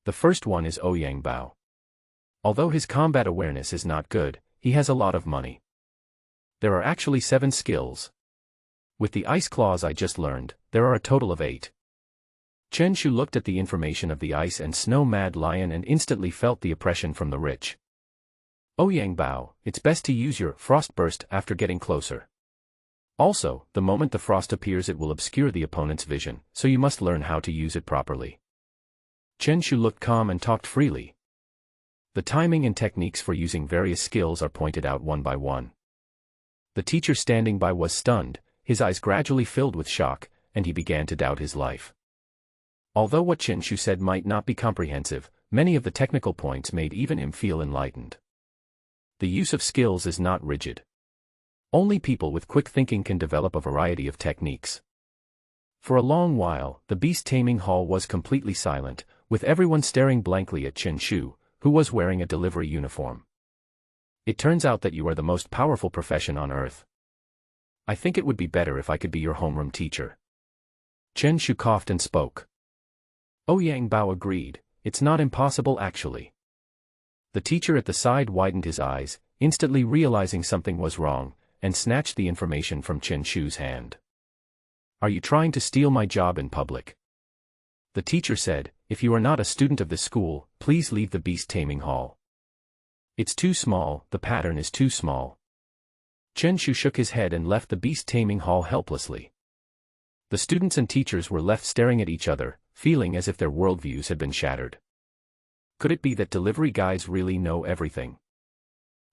The first one is Ouyang Bao. Although his combat awareness is not good, he has a lot of money. There are actually 7 skills. With the ice claws I just learned, there are a total of 8. Chen Shu looked at the information of the ice and snow mad lion and instantly felt the oppression from the rich. Ouyang Bao, it's best to use your frost burst after getting closer. Also, the moment the frost appears it will obscure the opponent's vision, so you must learn how to use it properly. Chen Shu looked calm and talked freely. The timing and techniques for using various skills are pointed out one by one. The teacher standing by was stunned, his eyes gradually filled with shock, and he began to doubt his life. Although what Chen Shu said might not be comprehensive, many of the technical points made even him feel enlightened. The use of skills is not rigid. Only people with quick thinking can develop a variety of techniques. For a long while, the beast-taming hall was completely silent, with everyone staring blankly at Chen Shu, who was wearing a delivery uniform. It turns out that you are the most powerful profession on Earth. I think it would be better if I could be your homeroom teacher. Chen Shu coughed and spoke. Ouyang Bao agreed, it's not impossible actually. The teacher at the side widened his eyes, instantly realizing something was wrong, and snatched the information from Chen Shu's hand. "Are you trying to steal my job in public?" The teacher said, "If you are not a student of this school, please leave the beast-taming hall. It's too small, the pattern is too small." Chen Shu shook his head and left the beast-taming hall helplessly. The students and teachers were left staring at each other, feeling as if their worldviews had been shattered. Could it be that delivery guys really know everything?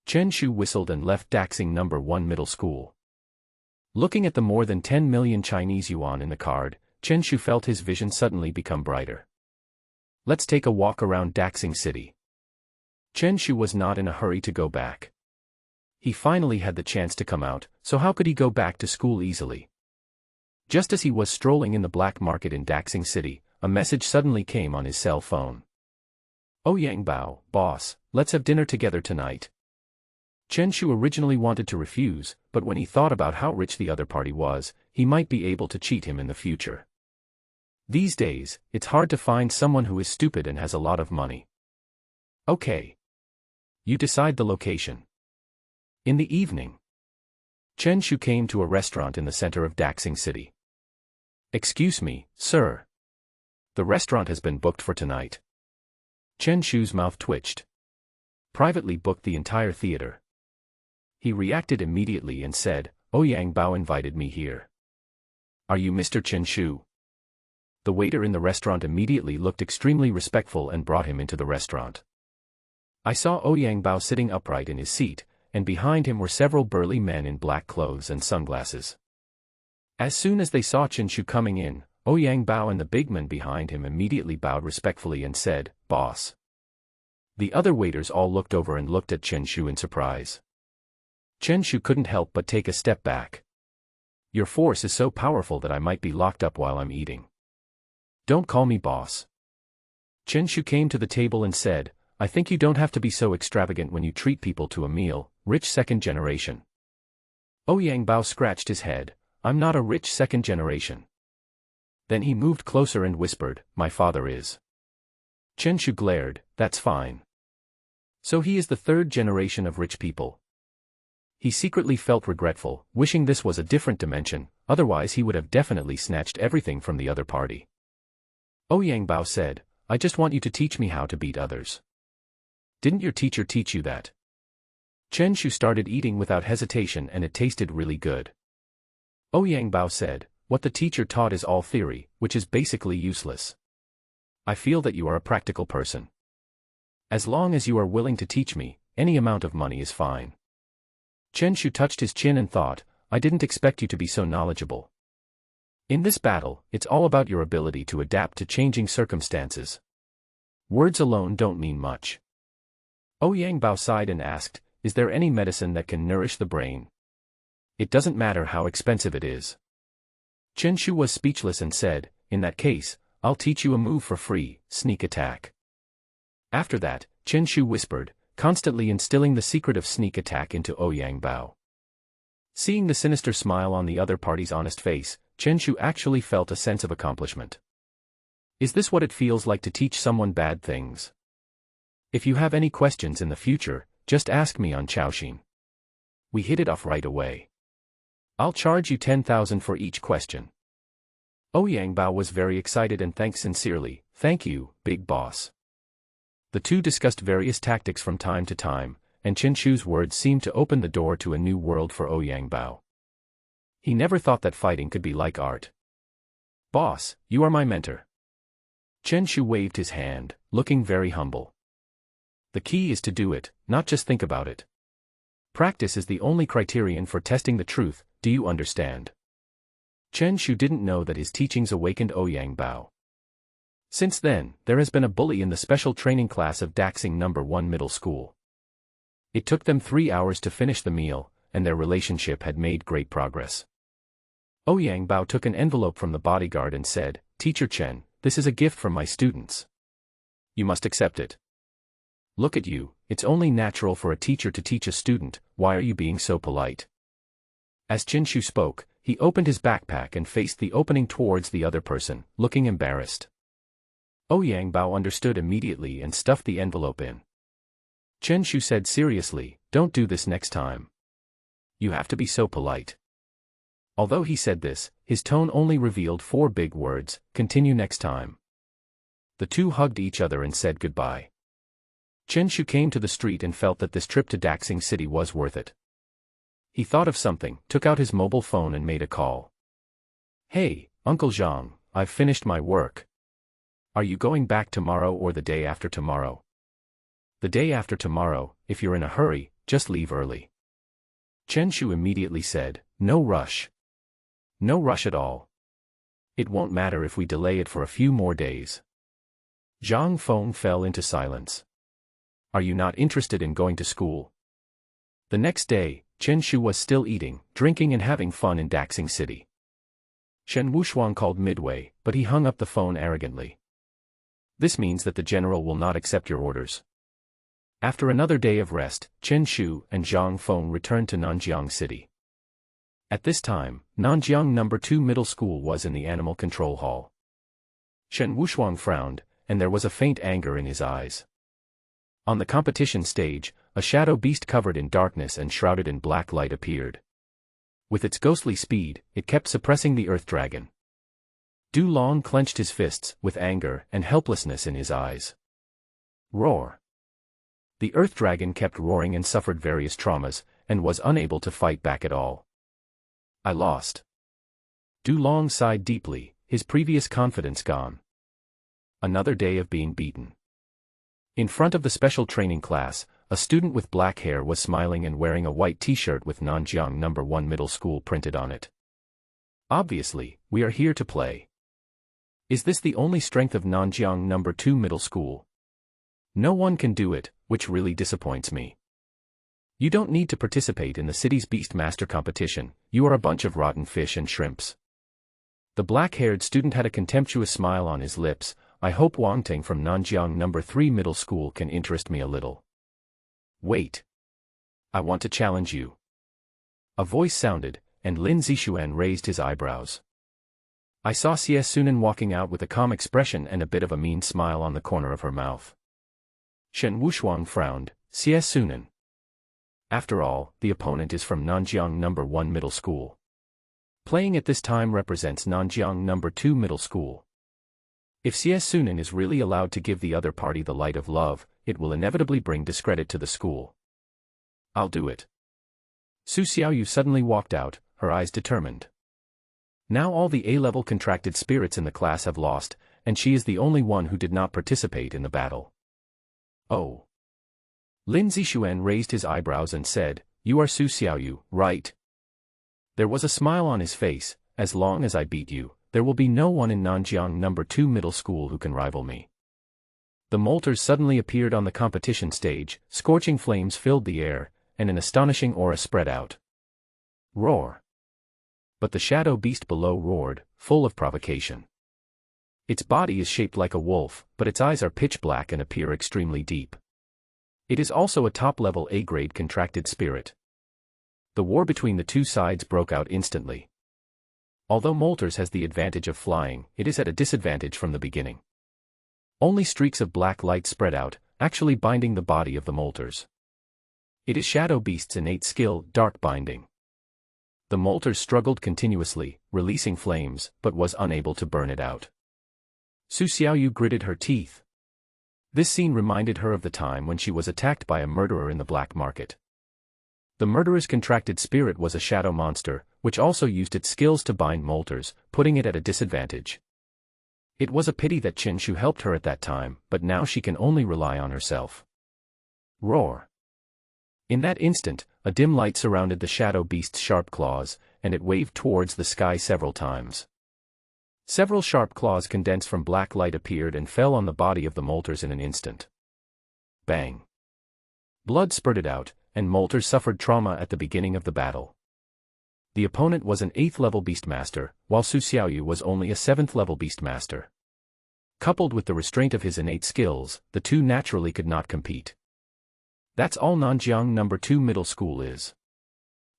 Chen Shu whistled and left Daxing No. 1 Middle School. Looking at the more than 10 million Chinese yuan in the card, Chen Shu felt his vision suddenly become brighter. "Let's take a walk around Daxing City." Chen Shu was not in a hurry to go back. He finally had the chance to come out, so how could he go back to school easily? Just as he was strolling in the black market in Daxing City, a message suddenly came on his cell phone. "Oh Yang Bao, boss, let's have dinner together tonight." Chen Shu originally wanted to refuse, but when he thought about how rich the other party was, he might be able to cheat him in the future. These days, it's hard to find someone who is stupid and has a lot of money. "Okay. You decide the location." In the evening, Chen Shu came to a restaurant in the center of Daxing City. "Excuse me, sir. The restaurant has been booked for tonight." Chen Shu's mouth twitched. "Privately booked the entire theater." He reacted immediately and said, "Oh Yang Bao invited me here." "Are you Mr. Chen Shu?" The waiter in the restaurant immediately looked extremely respectful and brought him into the restaurant. I saw Oh Yang Bao sitting upright in his seat, and behind him were several burly men in black clothes and sunglasses. As soon as they saw Chen Shu coming in, Oh Yang Bao and the big man behind him immediately bowed respectfully and said, "Boss." The other waiters all looked over and looked at Chen Shu in surprise. Chen Shu couldn't help but take a step back. "Your force is so powerful that I might be locked up while I'm eating. Don't call me boss." Chen Shu came to the table and said, "I think you don't have to be so extravagant when you treat people to a meal, rich second generation." Oh Yang Bao scratched his head, "I'm not a rich second generation." Then he moved closer and whispered, "My father is." Chen Shu glared, "That's fine. So he is the third generation of rich people." He secretly felt regretful, wishing this was a different dimension, otherwise he would have definitely snatched everything from the other party. Oh Yang Bao said, "I just want you to teach me how to beat others." "Didn't your teacher teach you that?" Chen Shu started eating without hesitation and it tasted really good. Oh Yang Bao said, "What the teacher taught is all theory, which is basically useless. I feel that you are a practical person. As long as you are willing to teach me, any amount of money is fine." Chen Shu touched his chin and thought, "I didn't expect you to be so knowledgeable. In this battle, it's all about your ability to adapt to changing circumstances. Words alone don't mean much." Oh Yang Bao sighed and asked, "Is there any medicine that can nourish the brain?" "It doesn't matter how expensive it is." Chen Shu was speechless and said, "In that case, I'll teach you a move for free, sneak attack." After that, Chen Shu whispered, constantly instilling the secret of sneak attack into Oh Yang Bao. Seeing the sinister smile on the other party's honest face, Chen Shu actually felt a sense of accomplishment. Is this what it feels like to teach someone bad things? If you have any questions in the future, just ask me on Chaoxin. We hit it off right away. I'll charge you 10,000 for each question. Oh Yang Bao was very excited and thanked sincerely, "Thank you, big boss." The two discussed various tactics from time to time, and Chen Shu's words seemed to open the door to a new world for Oh Yang Bao. He never thought that fighting could be like art. "Boss, you are my mentor." Chen Shu waved his hand, looking very humble. "The key is to do it, not just think about it. Practice is the only criterion for testing the truth, do you understand?" Chen Shu didn't know that his teachings awakened Oh Yang Bao. Since then, there has been a bully in the special training class of Daxing No. 1 Middle School. It took them 3 hours to finish the meal, and their relationship had made great progress. Oh Yang Bao took an envelope from the bodyguard and said, "Teacher Chen, this is a gift from my students. You must accept it." "Look at you, it's only natural for a teacher to teach a student, why are you being so polite?" As Chen Shu spoke, he opened his backpack and faced the opening towards the other person, looking embarrassed. Oh Yang Bao understood immediately and stuffed the envelope in. Chen Shu said seriously, "Don't do this next time. You have to be so polite. Although he said this, his tone only revealed 4 big words: continue next time. The two hugged each other and said goodbye. Chen Shu came to the street and felt that this trip to Daxing City was worth it. He thought of something, took out his mobile phone and made a call. Hey, Uncle Zhang, I've finished my work. Are you going back tomorrow or the day after tomorrow? The day after tomorrow. If you're in a hurry, just leave early. Chen Shu immediately said, no rush. No rush at all. It won't matter if we delay it for a few more days. Zhang Feng fell into silence. Are you not interested in going to school? The next day, Chen Shu was still eating, drinking and having fun in Daxing City. Shen Wushuang called midway, but he hung up the phone arrogantly. This means that the general will not accept your orders. After another day of rest, Chen Shu and Zhang Feng returned to Nanjiang City. At this time, Nanjiang No. 2 Middle School was in the Animal Control Hall. Shen Wushuang frowned, and there was a faint anger in his eyes. On the competition stage, a shadow beast covered in darkness and shrouded in black light appeared. With its ghostly speed, it kept suppressing the Earth Dragon. Du Long clenched his fists, with anger and helplessness in his eyes. Roar! The Earth Dragon kept roaring and suffered various traumas, and was unable to fight back at all. I lost. Du Long sighed deeply, his previous confidence gone. Another day of being beaten. In front of the special training class, a student with black hair was smiling and wearing a white t-shirt with Nanjiang No. 1 Middle School printed on it. Obviously, we are here to play. Is this the only strength of Nanjiang No. 2 Middle School? No one can do it, which really disappoints me. You don't need to participate in the city's Beastmaster competition, you are a bunch of rotten fish and shrimps. The black-haired student had a contemptuous smile on his lips. I hope Wang Ting from Nanjiang No. 3 Middle School can interest me a little. Wait. I want to challenge you. A voice sounded, and Lin Zixuan raised his eyebrows. I saw Xie Sunan walking out with a calm expression and a bit of a mean smile on the corner of her mouth. Shen Wushuang frowned. Xie Sunan. After all, the opponent is from Nanjiang No. 1 Middle School. Playing at this time represents Nanjiang No. 2 Middle School. If Xie Sunan is really allowed to give the other party the light of love, it will inevitably bring discredit to the school. I'll do it. Su Xiaoyu suddenly walked out, her eyes determined. Now all the A-level contracted spirits in the class have lost, and she is the only one who did not participate in the battle. Oh. Lin Zixuan raised his eyebrows and said, you are Su Xiaoyu, right? There was a smile on his face. As long as I beat you, there will be no one in Nanjiang No. 2 Middle School who can rival me. The molters suddenly appeared on the competition stage, scorching flames filled the air, and an astonishing aura spread out. Roar! But the shadow beast below roared, full of provocation. Its body is shaped like a wolf, but its eyes are pitch black and appear extremely deep. It is also a top-level A-grade contracted spirit. The war between the two sides broke out instantly. Although Molters has the advantage of flying, it is at a disadvantage from the beginning. Only streaks of black light spread out, actually binding the body of the Molters. It is Shadow Beast's innate skill, dark binding. The Molters struggled continuously, releasing flames, but was unable to burn it out. Su Xiaoyu gritted her teeth. This scene reminded her of the time when she was attacked by a murderer in the black market. The murderer's contracted spirit was a shadow monster, which also used its skills to bind Molters, putting it at a disadvantage. It was a pity that Qin Shu helped her at that time, but now she can only rely on herself. Roar! In that instant, a dim light surrounded the shadow beast's sharp claws, and it waved towards the sky several times. Several sharp claws condensed from black light appeared and fell on the body of the Molters in an instant. Bang! Blood spurted out, and Molters suffered trauma at the beginning of the battle. The opponent was an 8th-level Beastmaster, while Su Xiaoyu was only a 7th-level Beastmaster. Coupled with the restraint of his innate skills, the two naturally could not compete. That's all Nanjiang No. 2 Middle School is.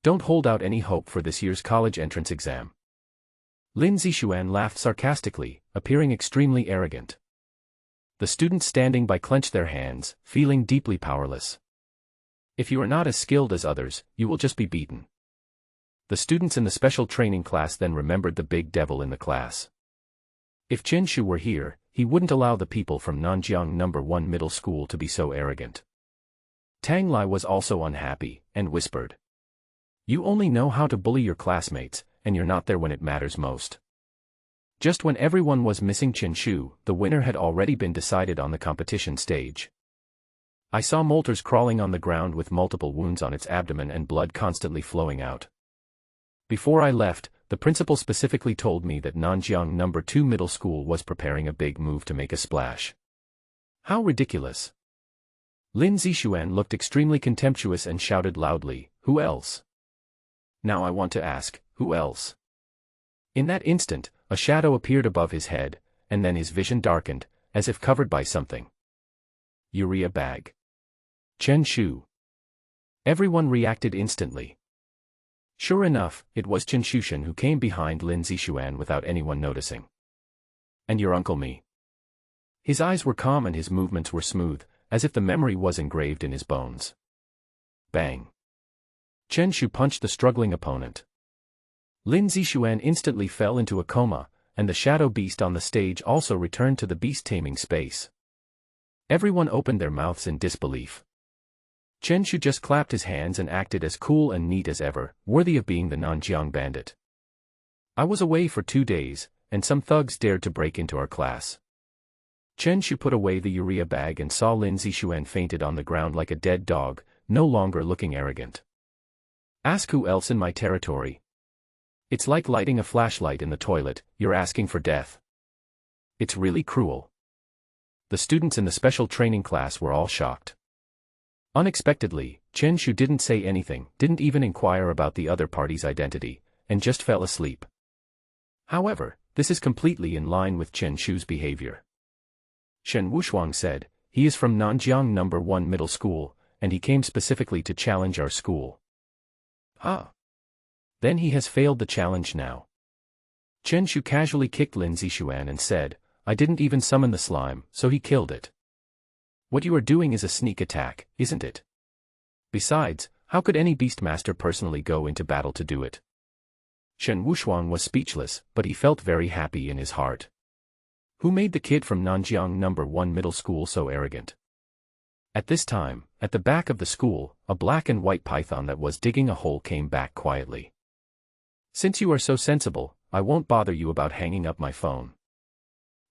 Don't hold out any hope for this year's college entrance exam. Lin Zixuan laughed sarcastically, appearing extremely arrogant. The students standing by clenched their hands, feeling deeply powerless. If you are not as skilled as others, you will just be beaten. The students in the special training class then remembered the big devil in the class. If Chen Shu were here, he wouldn't allow the people from Nanjiang No. 1 Middle School to be so arrogant. Tang Lai was also unhappy, and whispered, "You only know how to bully your classmates, and you're not there when it matters most." Just when everyone was missing Chen Shu, the winner had already been decided on the competition stage. I saw Molters crawling on the ground with multiple wounds on its abdomen and blood constantly flowing out. Before I left, the principal specifically told me that Nanjiang No. 2 Middle School was preparing a big move to make a splash. How ridiculous! Lin Zixuan looked extremely contemptuous and shouted loudly, "Who else?" Now I want to ask, who else? In that instant, a shadow appeared above his head, and then his vision darkened, as if covered by something. Urea bag. Chen Shu. Everyone reacted instantly. Sure enough, it was Chen Shushan who came behind Lin Zixuan without anyone noticing. "And your uncle me?" His eyes were calm and his movements were smooth, as if the memory was engraved in his bones. Bang. Chen Shu punched the struggling opponent. Lin Zixuan instantly fell into a coma, and the shadow beast on the stage also returned to the beast-taming space. Everyone opened their mouths in disbelief. Chen Shu just clapped his hands and acted as cool and neat as ever, worthy of being the Nanjiang bandit. I was away for 2 days, and some thugs dared to break into our class. Chen Shu put away the urea bag and saw Lin Zixuan fainted on the ground like a dead dog, no longer looking arrogant. "Ask who else in my territory. It's like lighting a flashlight in the toilet, you're asking for death. It's really cruel." The students in the special training class were all shocked. Unexpectedly, Chen Shu didn't say anything, didn't even inquire about the other party's identity, and just fell asleep. However, this is completely in line with Chen Shu's behavior. Shen Wushuang said, "He is from Nanjiang No. 1 Middle School, and he came specifically to challenge our school." "Ah. Then he has failed the challenge now." Chen Shu casually kicked Lin Zixuan and said, "I didn't even summon the slime, so he killed it. What you are doing is a sneak attack, isn't it? Besides, how could any beastmaster personally go into battle to do it?" Shen Wushuang was speechless, but he felt very happy in his heart. Who made the kid from Nanjiang No. 1 Middle School so arrogant? At this time, at the back of the school, a black and white python that was digging a hole came back quietly. "Since you are so sensible, I won't bother you about hanging up my phone."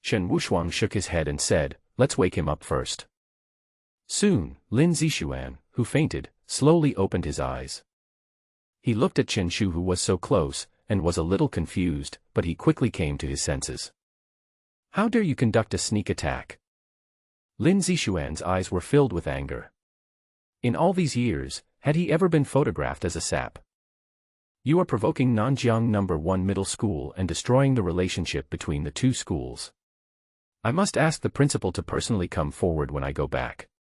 Shen Wushuang shook his head and said, "Let's wake him up first." Soon, Lin Zixuan, who fainted, slowly opened his eyes. He looked at Chen Shu who was so close, and was a little confused, but he quickly came to his senses. "How dare you conduct a sneak attack?" Lin Zixuan's eyes were filled with anger. In all these years, had he ever been photographed as a sap? "You are provoking Nanjiang No. 1 Middle School and destroying the relationship between the two schools. I must ask the principal to personally come forward when I go back."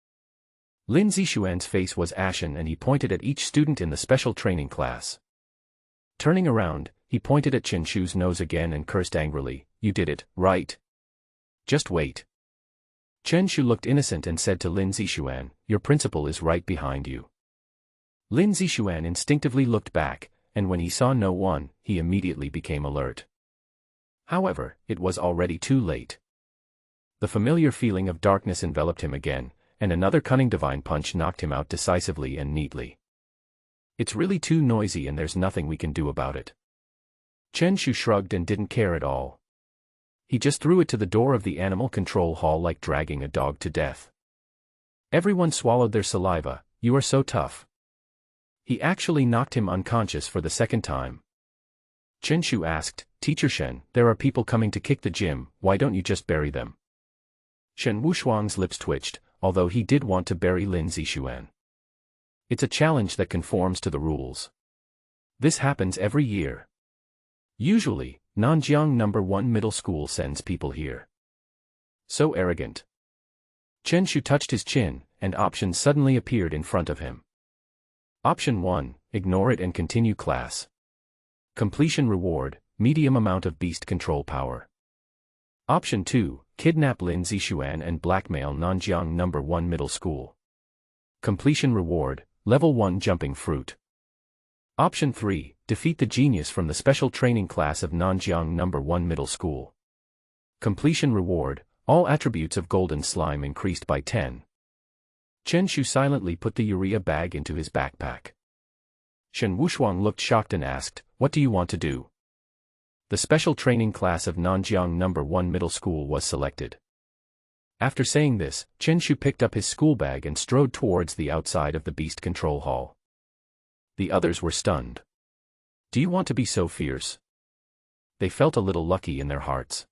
Lin Zixuan's face was ashen and he pointed at each student in the special training class. Turning around, he pointed at Chen Shu's nose again and cursed angrily, "You did it, right? Just wait." Chen Shu looked innocent and said to Lin Zixuan, "Your principal is right behind you." Lin Zixuan instinctively looked back, and when he saw no one, he immediately became alert. However, it was already too late. The familiar feeling of darkness enveloped him again, and another cunning divine punch knocked him out decisively and neatly. "It's really too noisy and there's nothing we can do about it." Chen Shu shrugged and didn't care at all. He just threw it to the door of the animal control hall like dragging a dog to death. Everyone swallowed their saliva. "You are so tough." He actually knocked him unconscious for the second time. Chen Shu asked, "Teacher Shen, there are people coming to kick the gym, why don't you just bury them?" Shen Wushuang's lips twitched, although he did want to bury Lin Zixuan. It's a challenge that conforms to the rules. This happens every year. Usually, Nanjiang No. 1 Middle School sends people here. So arrogant. Chen Shu touched his chin, and options suddenly appeared in front of him. Option 1, ignore it and continue class. Completion reward, medium amount of beast control power. Option 2, kidnap Lin Zixuan and blackmail Nanjiang No. 1 Middle School. Completion reward, level 1 jumping fruit. Option 3, Defeat the genius from the special training class of Nanjiang No. 1 Middle School. Completion reward, all attributes of golden slime increased by 10. Chen Shu silently put the urea bag into his backpack. Shen Wushuang looked shocked and asked, "What do you want to do?" The special training class of Nanjiang No. 1 Middle School was selected. After saying this, Chen Shu picked up his school bag and strode towards the outside of the beast control hall. The others were stunned. "Do you want to be so fierce?" They felt a little lucky in their hearts.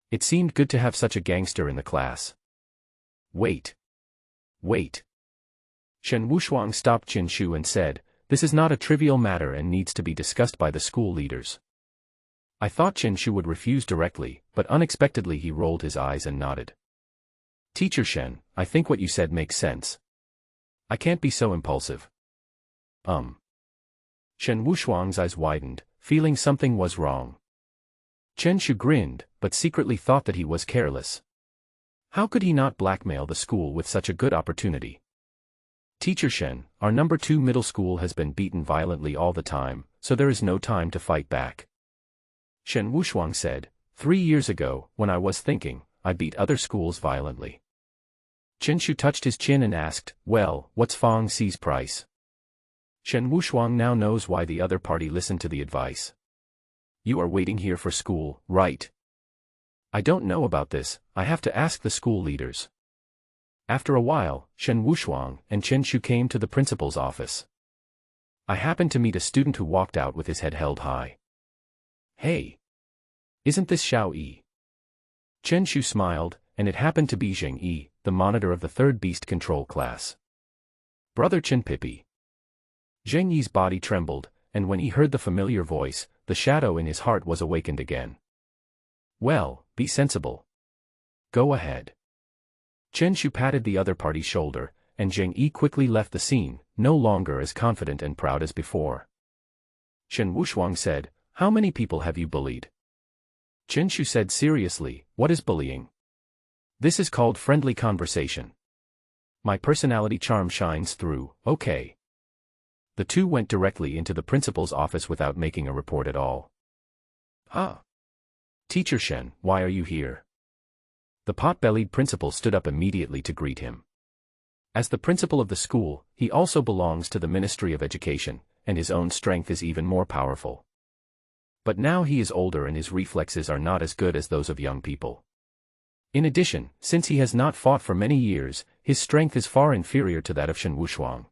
It seemed good to have such a gangster in the class. Wait. Shen Wushuang stopped Chen Shu and said, "This is not a trivial matter and needs to be discussed by the school leaders." I thought Chen Shu would refuse directly, but unexpectedly he rolled his eyes and nodded. "Teacher Shen, I think what you said makes sense. I can't be so impulsive." Shen Wushuang's eyes widened, feeling something was wrong. Chen Shu grinned, but secretly thought that he was careless. How could he not blackmail the school with such a good opportunity? "Teacher Shen, our No. 2 middle school has been beaten violently all the time, so there is no time to fight back." Shen Wushuang said, 3 years ago, when I was thinking, I beat other schools violently." Chen Shu touched his chin and asked, "Well, what's Fang Xi's price?" Shen Wushuang now knows why the other party listened to the advice. "You are waiting here for school, right?" "I don't know about this, I have to ask the school leaders." After a while, Shen Wushuang and Chen Shu came to the principal's office. I happened to meet a student who walked out with his head held high. "Hey! Isn't this Xiao Yi?" Chen Shu smiled, and it happened to be Zheng Yi, the monitor of the 3rd beast control class. "Brother Chen Pipi." Zheng Yi's body trembled, and when he heard the familiar voice, the shadow in his heart was awakened again. "Well, be sensible. Go ahead." Chen Shu patted the other party's shoulder, and Zheng Yi quickly left the scene, no longer as confident and proud as before. Shen Wushuang said, "How many people have you bullied?" Chen Shu said seriously, "What is bullying? This is called friendly conversation. My personality charm shines through, okay." The two went directly into the principal's office without making a report at all. "Huh? Teacher Shen, why are you here?" The pot-bellied principal stood up immediately to greet him. As the principal of the school, he also belongs to the Ministry of Education, and his own strength is even more powerful. But now he is older and his reflexes are not as good as those of young people. In addition, since he has not fought for many years, his strength is far inferior to that of Shen Wushuang.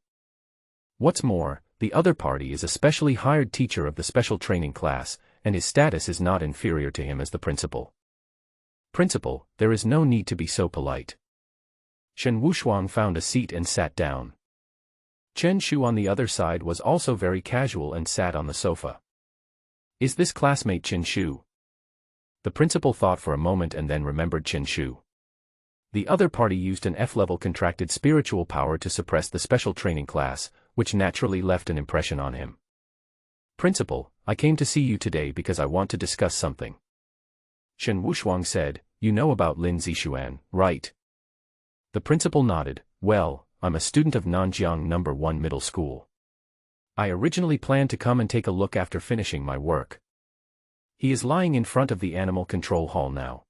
What's more, the other party is a specially hired teacher of the special training class, and his status is not inferior to him as the principal. "Principal, there is no need to be so polite." Shen Wushuang found a seat and sat down. Chen Shu on the other side was also very casual and sat on the sofa. "Is this classmate Chen Shu?" The principal thought for a moment and then remembered Chen Shu. The other party used an F-level contracted spiritual power to suppress the special training class, which naturally left an impression on him. "Principal, I came to see you today because I want to discuss something." Shen Wushuang said, "You know about Lin Zixuan, right?" The principal nodded, "Well, I'm a student of Nanjiang No. 1 Middle School. I originally planned to come and take a look after finishing my work. He is lying in front of the animal control hall now."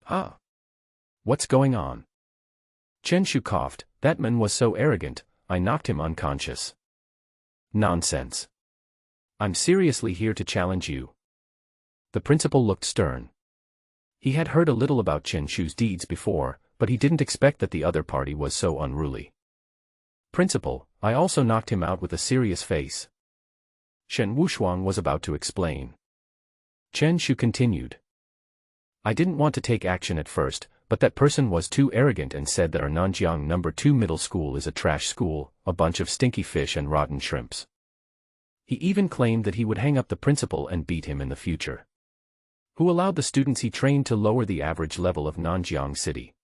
"Huh? What's going on?" Chen Shu coughed, "That man was so arrogant, I knocked him unconscious." "Nonsense. I'm seriously here to challenge you." The principal looked stern. He had heard a little about Chen Shu's deeds before, but he didn't expect that the other party was so unruly. "Principal, I also knocked him out with a serious face." Shen Wushuang was about to explain. Chen Shu continued. "I didn't want to take action at first, but that person was too arrogant and said that our Nanjiang No. 2 middle school is a trash school, a bunch of stinky fish and rotten shrimps. He even claimed that he would hang up the principal and beat him in the future. Who allowed the students he trained to lower the average level of Nanjiang City."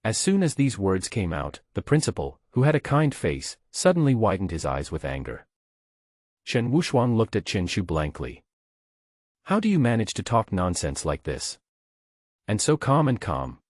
As soon as these words came out, the principal, who had a kind face, suddenly widened his eyes with anger. Shen Wushuang looked at Chen Shu blankly. "How do you manage to talk nonsense like this? And so calm and calm?"